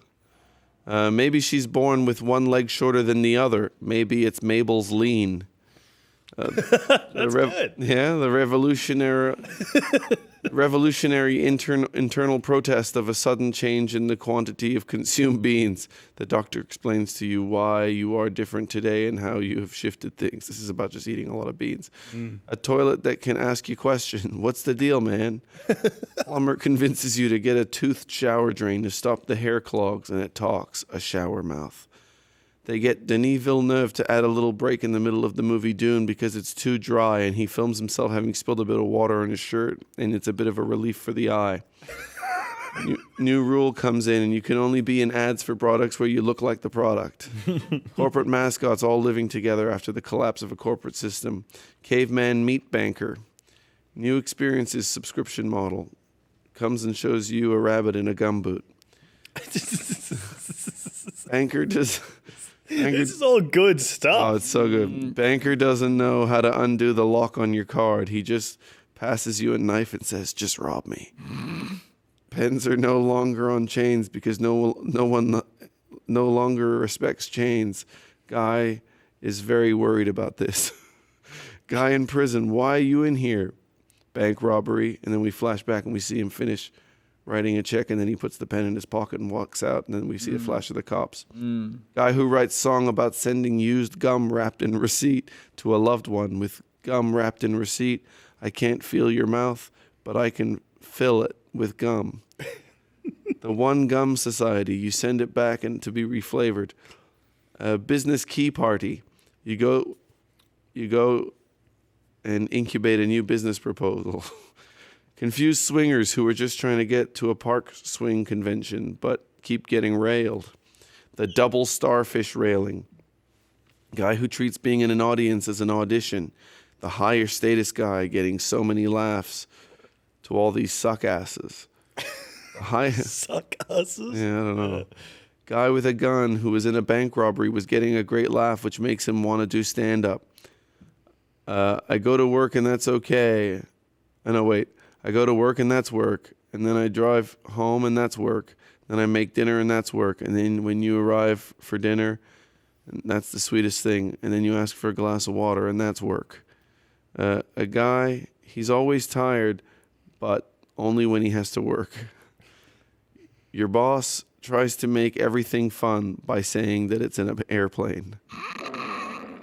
Maybe she's born with one leg shorter than the other. Maybe it's Mabel's lean. That's good. Yeah, the revolutionary internal protest of a sudden change in the quantity of consumed beans. The doctor explains to you why you are different today and how you have shifted things. This is about just eating a lot of beans. A toilet that can ask you questions. What's the deal, man? Plumber convinces you to get a toothed shower drain to stop the hair clogs, and it talks, a shower mouth. They get Denis Villeneuve to add a little break in the middle of the movie Dune because it's too dry, and he films himself having spilled a bit of water on his shirt, and it's a bit of a relief for the eye. New rule comes in, and you can only be in ads for products where you look like the product. Corporate mascots all living together after the collapse of a corporate system. Caveman meat banker. New experiences subscription model. Comes and shows you a rabbit in a gumboot. Banker does... This is all good stuff. Oh, it's so good. Banker doesn't know how to undo the lock on your card. He just passes you a knife and says, just rob me. Pens are no longer on chains because no one no longer respects chains. Guy is very worried about this. Guy in prison. Why are you in here? Bank robbery. And then we flash back and we see him finish writing a check, and then he puts the pen in his pocket and walks out, and then we see a flash of the cops. Guy who writes song about sending used gum wrapped in receipt to a loved one with gum wrapped in receipt. I can't feel your mouth, but I can fill it with gum. The One Gum Society. You send it back and to be reflavored. A business key party. You go and incubate a new business proposal. Confused swingers who are just trying to get to a park swing convention but keep getting railed. The double starfish railing. Guy who treats being in an audience as an audition. The higher status guy getting so many laughs to all these suck asses. Suck asses? Yeah, I don't know. Guy with a gun who was in a bank robbery was getting a great laugh, which makes him want to do stand-up. I go to work and that's okay. I go to work and that's work. And then I drive home and that's work. Then I make dinner and that's work. And then when you arrive for dinner, that's the sweetest thing. And then you ask for a glass of water and that's work. A guy, he's always tired, but only when he has to work. Your boss tries to make everything fun by saying that it's an airplane.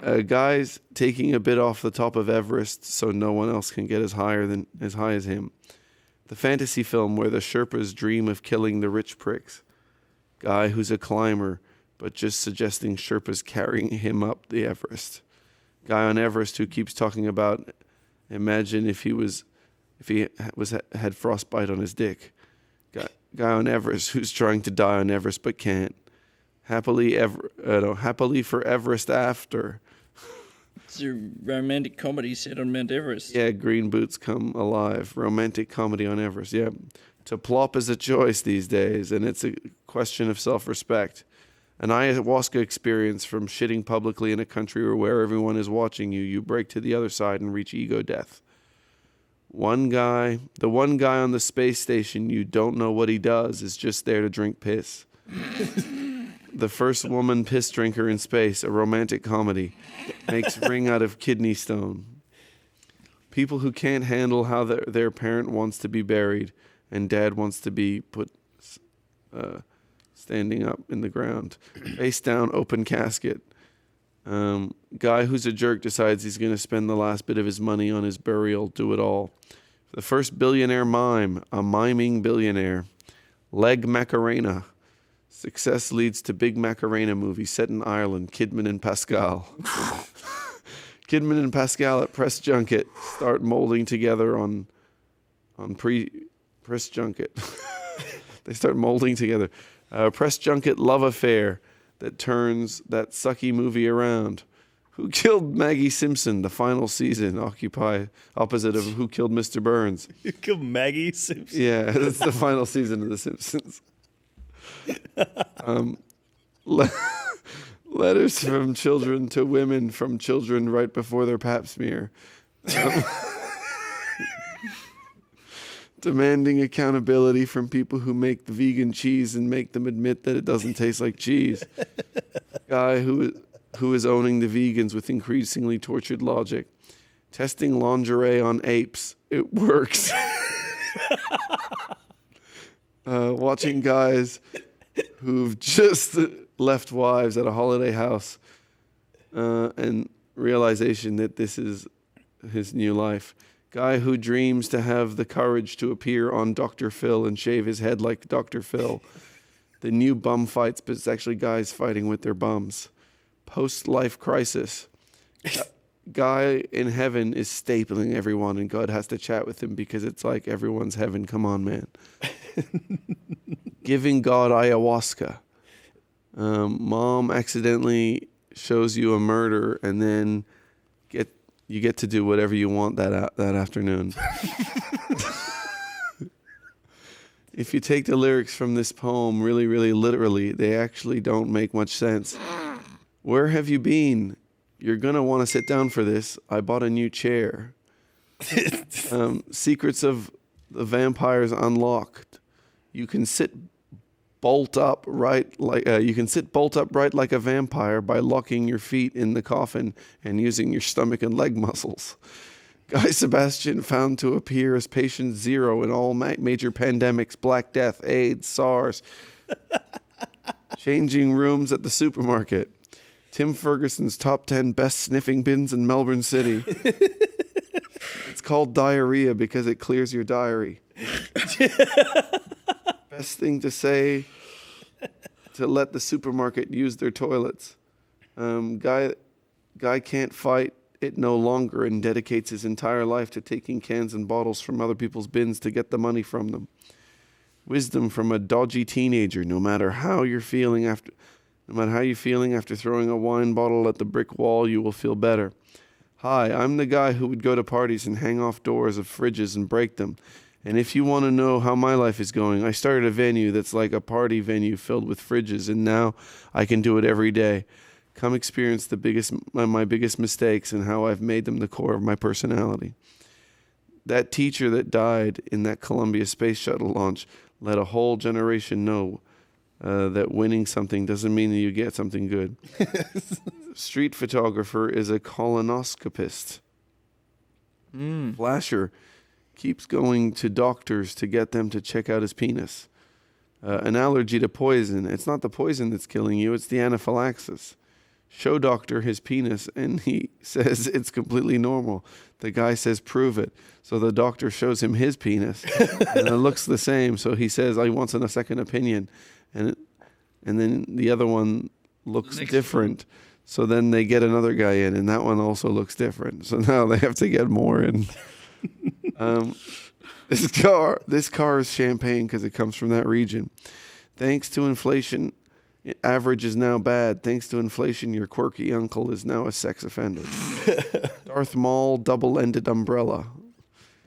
A guy's taking a bit off the top of Everest so no one else can get as high as him. The fantasy film where the Sherpas dream of killing the rich pricks. Guy who's a climber, but just suggesting Sherpas carrying him up the Everest. Guy on Everest who keeps talking about, imagine if he had frostbite on his dick. Guy on Everest who's trying to die on Everest but can't. Happily for Everest after. It's a romantic comedy set on Mount Everest. Yeah, Green Boots Come Alive. Romantic comedy on Everest, yeah. To plop is a choice these days, and it's a question of self-respect. An ayahuasca experience from shitting publicly in a country where everyone is watching you. You break to the other side and reach ego death. The one guy on the space station, you don't know what he does, is just there to drink piss. The first woman piss drinker in space, a romantic comedy, makes ring out of kidney stone. People who can't handle how their parent wants to be buried and dad wants to be put standing up in the ground. Face down, open casket. Guy who's a jerk decides he's going to spend the last bit of his money on his burial, do it all. The first billionaire mime, a miming billionaire. Leg Macarena. Success leads to big Macarena movie set in Ireland. Kidman and Pascal. Kidman and Pascal at press junket start molding together on press junket. They start molding together. Press junket love affair that turns that sucky movie around. Who Killed Maggie Simpson? The final season. Opposite of Who Killed Mr. Burns. You killed Maggie Simpson. Yeah, it's the final season of The Simpsons. Letters from children to women from children right before their pap smear. Demanding accountability from people who make the vegan cheese and make them admit that it doesn't taste like cheese. Guy who is owning the vegans with increasingly tortured logic. Testing lingerie on apes. It works. Watching guys who've just left wives at a holiday house and realization that this is his new life. Guy who dreams to have the courage to appear on Dr. Phil and shave his head like Dr. Phil. The new bum fights, but it's actually guys fighting with their bums. Post-life crisis. Guy in heaven is stapling everyone and God has to chat with him because it's like everyone's heaven. Come on, man. Giving God ayahuasca. Mom accidentally shows you a murder and then you get to do whatever you want that afternoon. If you take the lyrics from this poem really, really literally, they actually don't make much sense. Where have you been? You're going to want to sit down for this. I bought a new chair. Secrets of the Vampires Unlocked. You can sit bolt upright like a vampire by locking your feet in the coffin and using your stomach and leg muscles. Guy Sebastian found to appear as patient zero in all major pandemics: Black Death, AIDS, SARS. Changing rooms at the supermarket. Tim Ferguson's top 10 best sniffing bins in Melbourne City. It's called diarrhea because it clears your diary. Best thing to say to let the supermarket use their toilets. Guy can't fight it no longer and dedicates his entire life to taking cans and bottles from other people's bins to get the money from them. Wisdom from a dodgy teenager. No matter how you're feeling after throwing a wine bottle at the brick wall, you will feel better. Hi, I'm the guy who would go to parties and hang off doors of fridges and break them. And if you want to know how my life is going, I started a venue that's like a party venue filled with fridges, and now I can do it every day. Come experience my biggest mistakes and how I've made them the core of my personality. That teacher that died in that Columbia Space Shuttle launch let a whole generation know that winning something doesn't mean that you get something good. Street photographer is a colonoscopist. Flasher keeps going to doctors to get them to check out his penis. An allergy to poison. It's not the poison that's killing you, it's the anaphylaxis. Show doctor his penis, and he says it's completely normal. The guy says, prove it. So the doctor shows him his penis, and it looks the same. So he says, I want a second opinion. And then the other one looks different. So then they get another guy in, and that one also looks different. So now they have to get more in. This car is champagne because it comes from that region. Thanks to inflation, average is now bad. Thanks to inflation, your quirky uncle is now a sex offender. Darth Maul double-ended umbrella.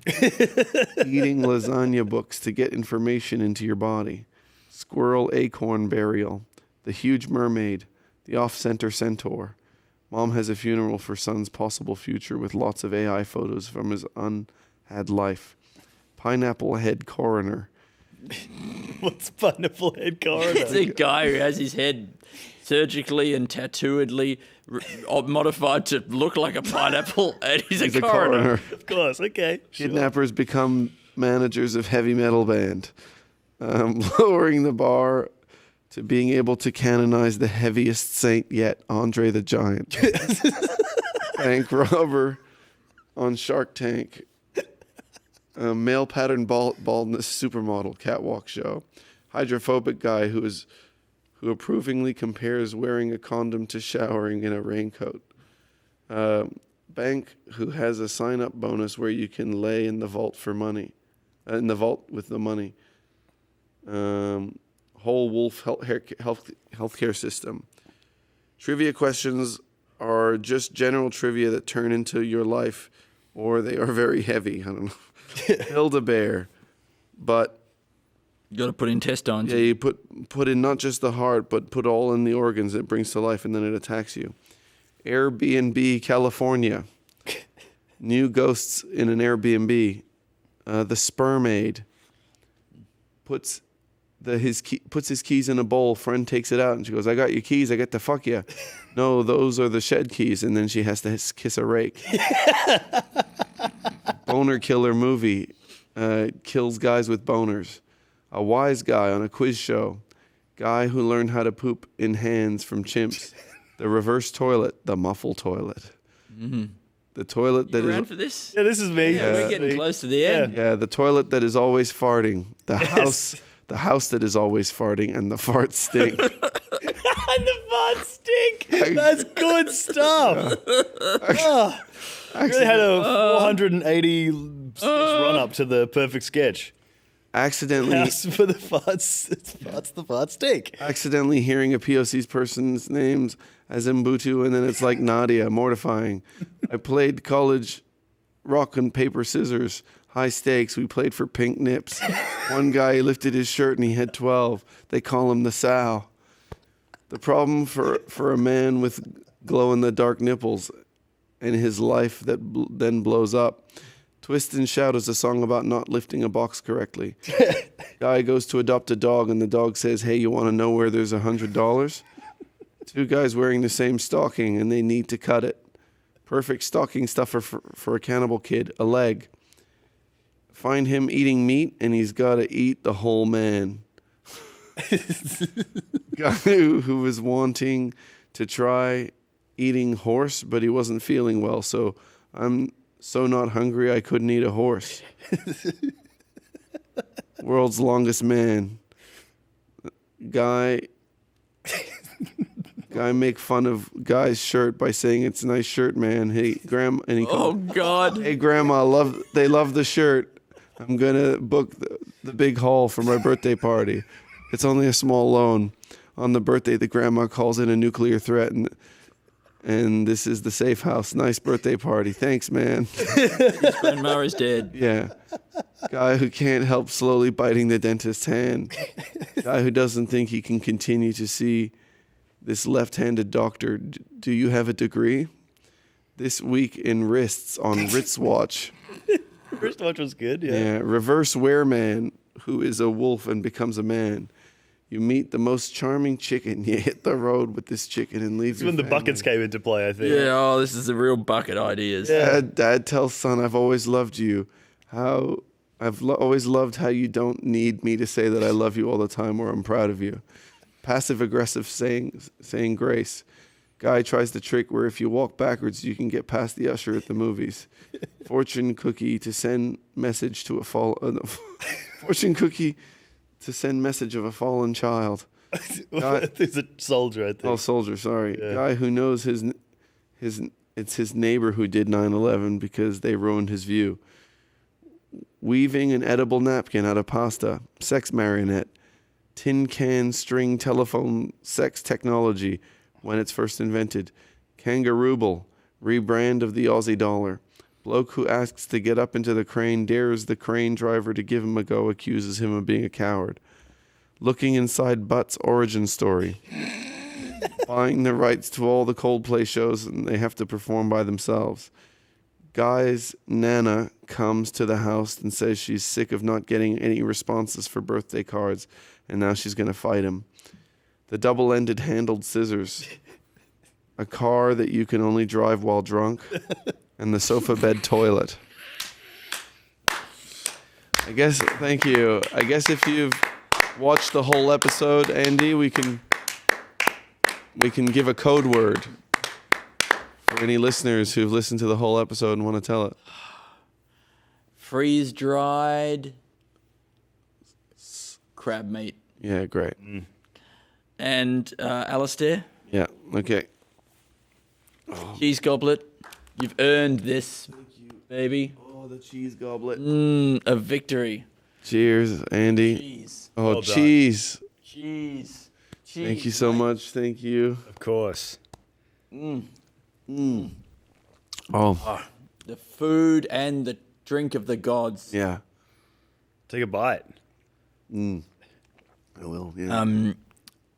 Eating lasagna books to get information into your body. Squirrel acorn burial. The huge mermaid. The off-center centaur. Mom has a funeral for son's possible future with lots of AI photos from his unhad life. Pineapple head coroner. What's pineapple head coroner? It's a guy who has his head surgically and tattooedly modified to look like a pineapple, and he's a coroner. Of course, okay. Kidnappers become managers of heavy metal band. Lowering the bar to being able to canonize the heaviest saint yet, Andre the Giant. Bank robber on Shark Tank. Male pattern baldness supermodel catwalk show. Hydrophobic guy who is who approvingly compares wearing a condom to showering in a raincoat. Bank, who has a sign-up bonus where you can lay in the vault for money, in the vault with the money. Whole wolf healthcare system. Trivia questions are just general trivia that turn into your life, or they are very heavy. I don't know. Build-A-Bear, but you got to put in intestines. Yeah, you put in not just the heart, but put all in the organs it brings to life, and then it attacks you. Airbnb, California. New ghosts in an Airbnb. The sperm aid puts his keys in a bowl. Friend takes it out, and she goes, "I got your keys. I get to fuck you." No, those are the shed keys, and then she has to kiss a rake. Boner killer movie. Kills guys with boners. A wise guy on a quiz show. Guy who learned how to poop in hands from chimps. The reverse toilet. The muffle toilet. Mm-hmm. The toilet that is... around for this? Yeah, this is me. Yeah, we're getting close to the end. Yeah, the toilet that is always farting. The house that is always farting, and the farts stink. And the farts stink. That's good stuff. I really had a 480 run up to the perfect sketch. Accidentally House for the farts. The farts stink. Accidentally hearing a POC's person's names as Mbutu, and then it's like Nadia. Mortifying. I played college rock and paper scissors. High stakes. We played for pink nips. One guy lifted his shirt and he had 12. They call him the Sow. The problem for a man with glow-in-the-dark nipples and his life that then blows up. Twist and Shout is a song about not lifting a box correctly. Guy goes to adopt a dog and the dog says, "Hey, you want to know where there's $100? Two guys wearing the same stocking and they need to cut it. Perfect stocking stuffer for a cannibal kid. A leg. Find him eating meat and he's got to eat the whole man." Guy who was wanting to try eating horse, but he wasn't feeling well, so I'm so not hungry I couldn't eat a horse. World's longest man. Guy make fun of guy's shirt by saying it's a nice shirt, man. Hey, grandma, and he Oh God. Hey, grandma, they love the shirt. I'm gonna book the big haul for my birthday party. It's only a small loan. On the birthday, the grandma calls in a nuclear threat, and this is the safe house. Nice birthday party. Thanks, man. His grandma is dead. Yeah. Guy who can't help slowly biting the dentist's hand. Guy who doesn't think he can continue to see this left-handed doctor. Do you have a degree? This week in wrists on Wristwatch. Wristwatch was good, yeah. Yeah. Reverse wereman, who is a wolf and becomes a man. You meet the most charming chicken. You hit the road with this chicken and leave. This is when the buckets came into play, I think. Yeah, this is the real bucket ideas. Dad tells son, "I've always loved you. Always loved how you don't need me to say that I love you all the time or I'm proud of you." Passive aggressive saying grace. Guy tries the trick where if you walk backwards, you can get past the usher at the movies. Fortune cookie to send message to a fortune cookie to send message of a fallen child. There's a soldier, I think. Oh, soldier, sorry. Yeah. Guy who knows it's his neighbor who did 9/11 because they ruined his view. Weaving an edible napkin out of pasta. Sex marionette. Tin can string telephone sex technology when it's first invented. Kangarooble. Rebrand of the Aussie dollar. Bloke who asks to get up into the crane dares the crane driver to give him a go, accuses him of being a coward. Looking inside butts origin story. Buying the rights to all the Coldplay shows and they have to perform by themselves. Guy's Nana comes to the house and says she's sick of not getting any responses for birthday cards and now she's going to fight him. The double-ended handled scissors. A car that you can only drive while drunk. And the sofa bed toilet. Thank you. I guess if you've watched the whole episode, Andy, we can give a code word for any listeners who've listened to the whole episode and want to tell it. Freeze-dried crab meat. Yeah, great. And Alasdair. Yeah. Okay. Cheese goblet. You've earned this, baby. Oh, the cheese goblet. A victory. Cheers, Andy. Cheese. Oh, Well done. cheese. Cheese. Thank you so much. Thank you. Of course. Oh. The food and the drink of the gods. Yeah. Take a bite. I will. Yeah.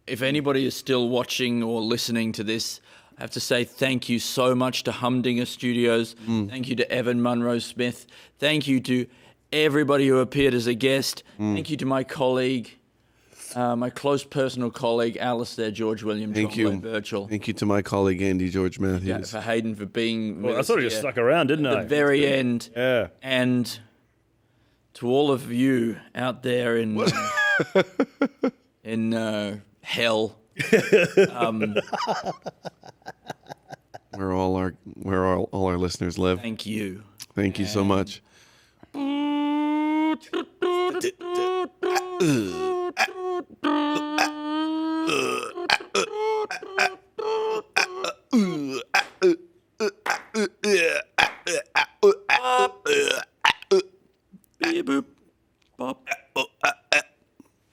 If anybody is still watching or listening to this, I have to say thank you so much to Humdinger Studios. Thank you to Evan Munro-Smith. Thank you to everybody who appeared as a guest. Thank you to my colleague, my close personal colleague, Alasdair George William Thank you. Birchall. Thank you to my colleague Andy George Matthews. Yeah, for Hayden for being Well, with I us thought he just here stuck around, didn't at I? the very end. Yeah. And to all of you out there in hell, where all our listeners live. thank you. Thank you so much.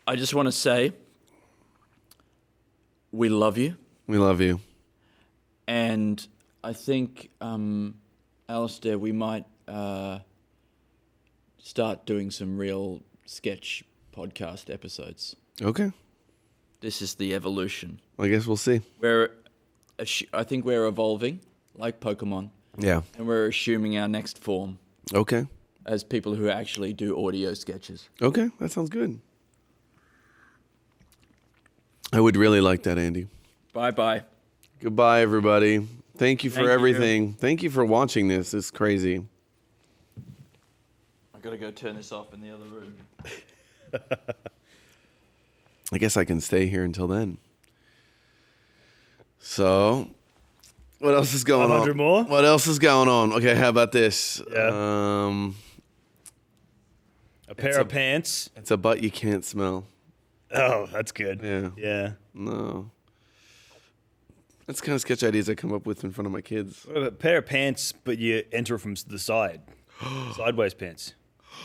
I just want to say, we love you. We love you. And I think, Alasdair, we might start doing some real sketch podcast episodes. Okay. This is the evolution. I guess we'll see. I think we're evolving, like Pokemon. Yeah. And we're assuming our next form. Okay. As people who actually do audio sketches. Okay, that sounds good. I would really like that, Andy. Bye-bye. Goodbye, everybody. Thank you for Thank you. everything. Thank you for watching this. It's crazy. I gotta go turn this off in the other room. I guess I can stay here until then. So, what else is going on? 100 more? What else is going on? Okay, how about this? Yeah. A pair of pants. It's a butt you can't smell. Oh, that's good. Yeah. Yeah. No. That's the kind of sketch ideas I come up with in front of my kids. A pair of pants, but you enter from the side. Sideways pants.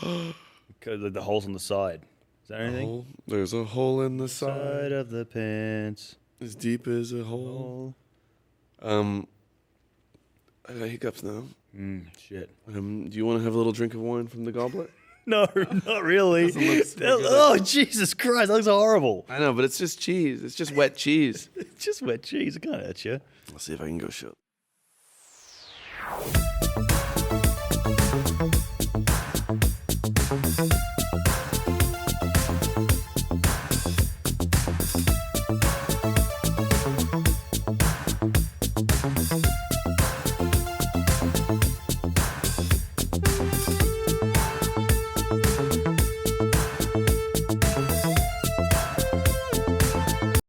Because the holes on the side. Is that anything? There's a hole in the Side of the pants. As deep as a hole. I got hiccups now. Shit. Do you want to have a little drink of wine from the goblet? No, not really. Oh, Jesus Christ, that looks horrible. I know, but it's just cheese. It's just wet cheese. It's just wet cheese. It can't hurt you. I'll see if I can go shut.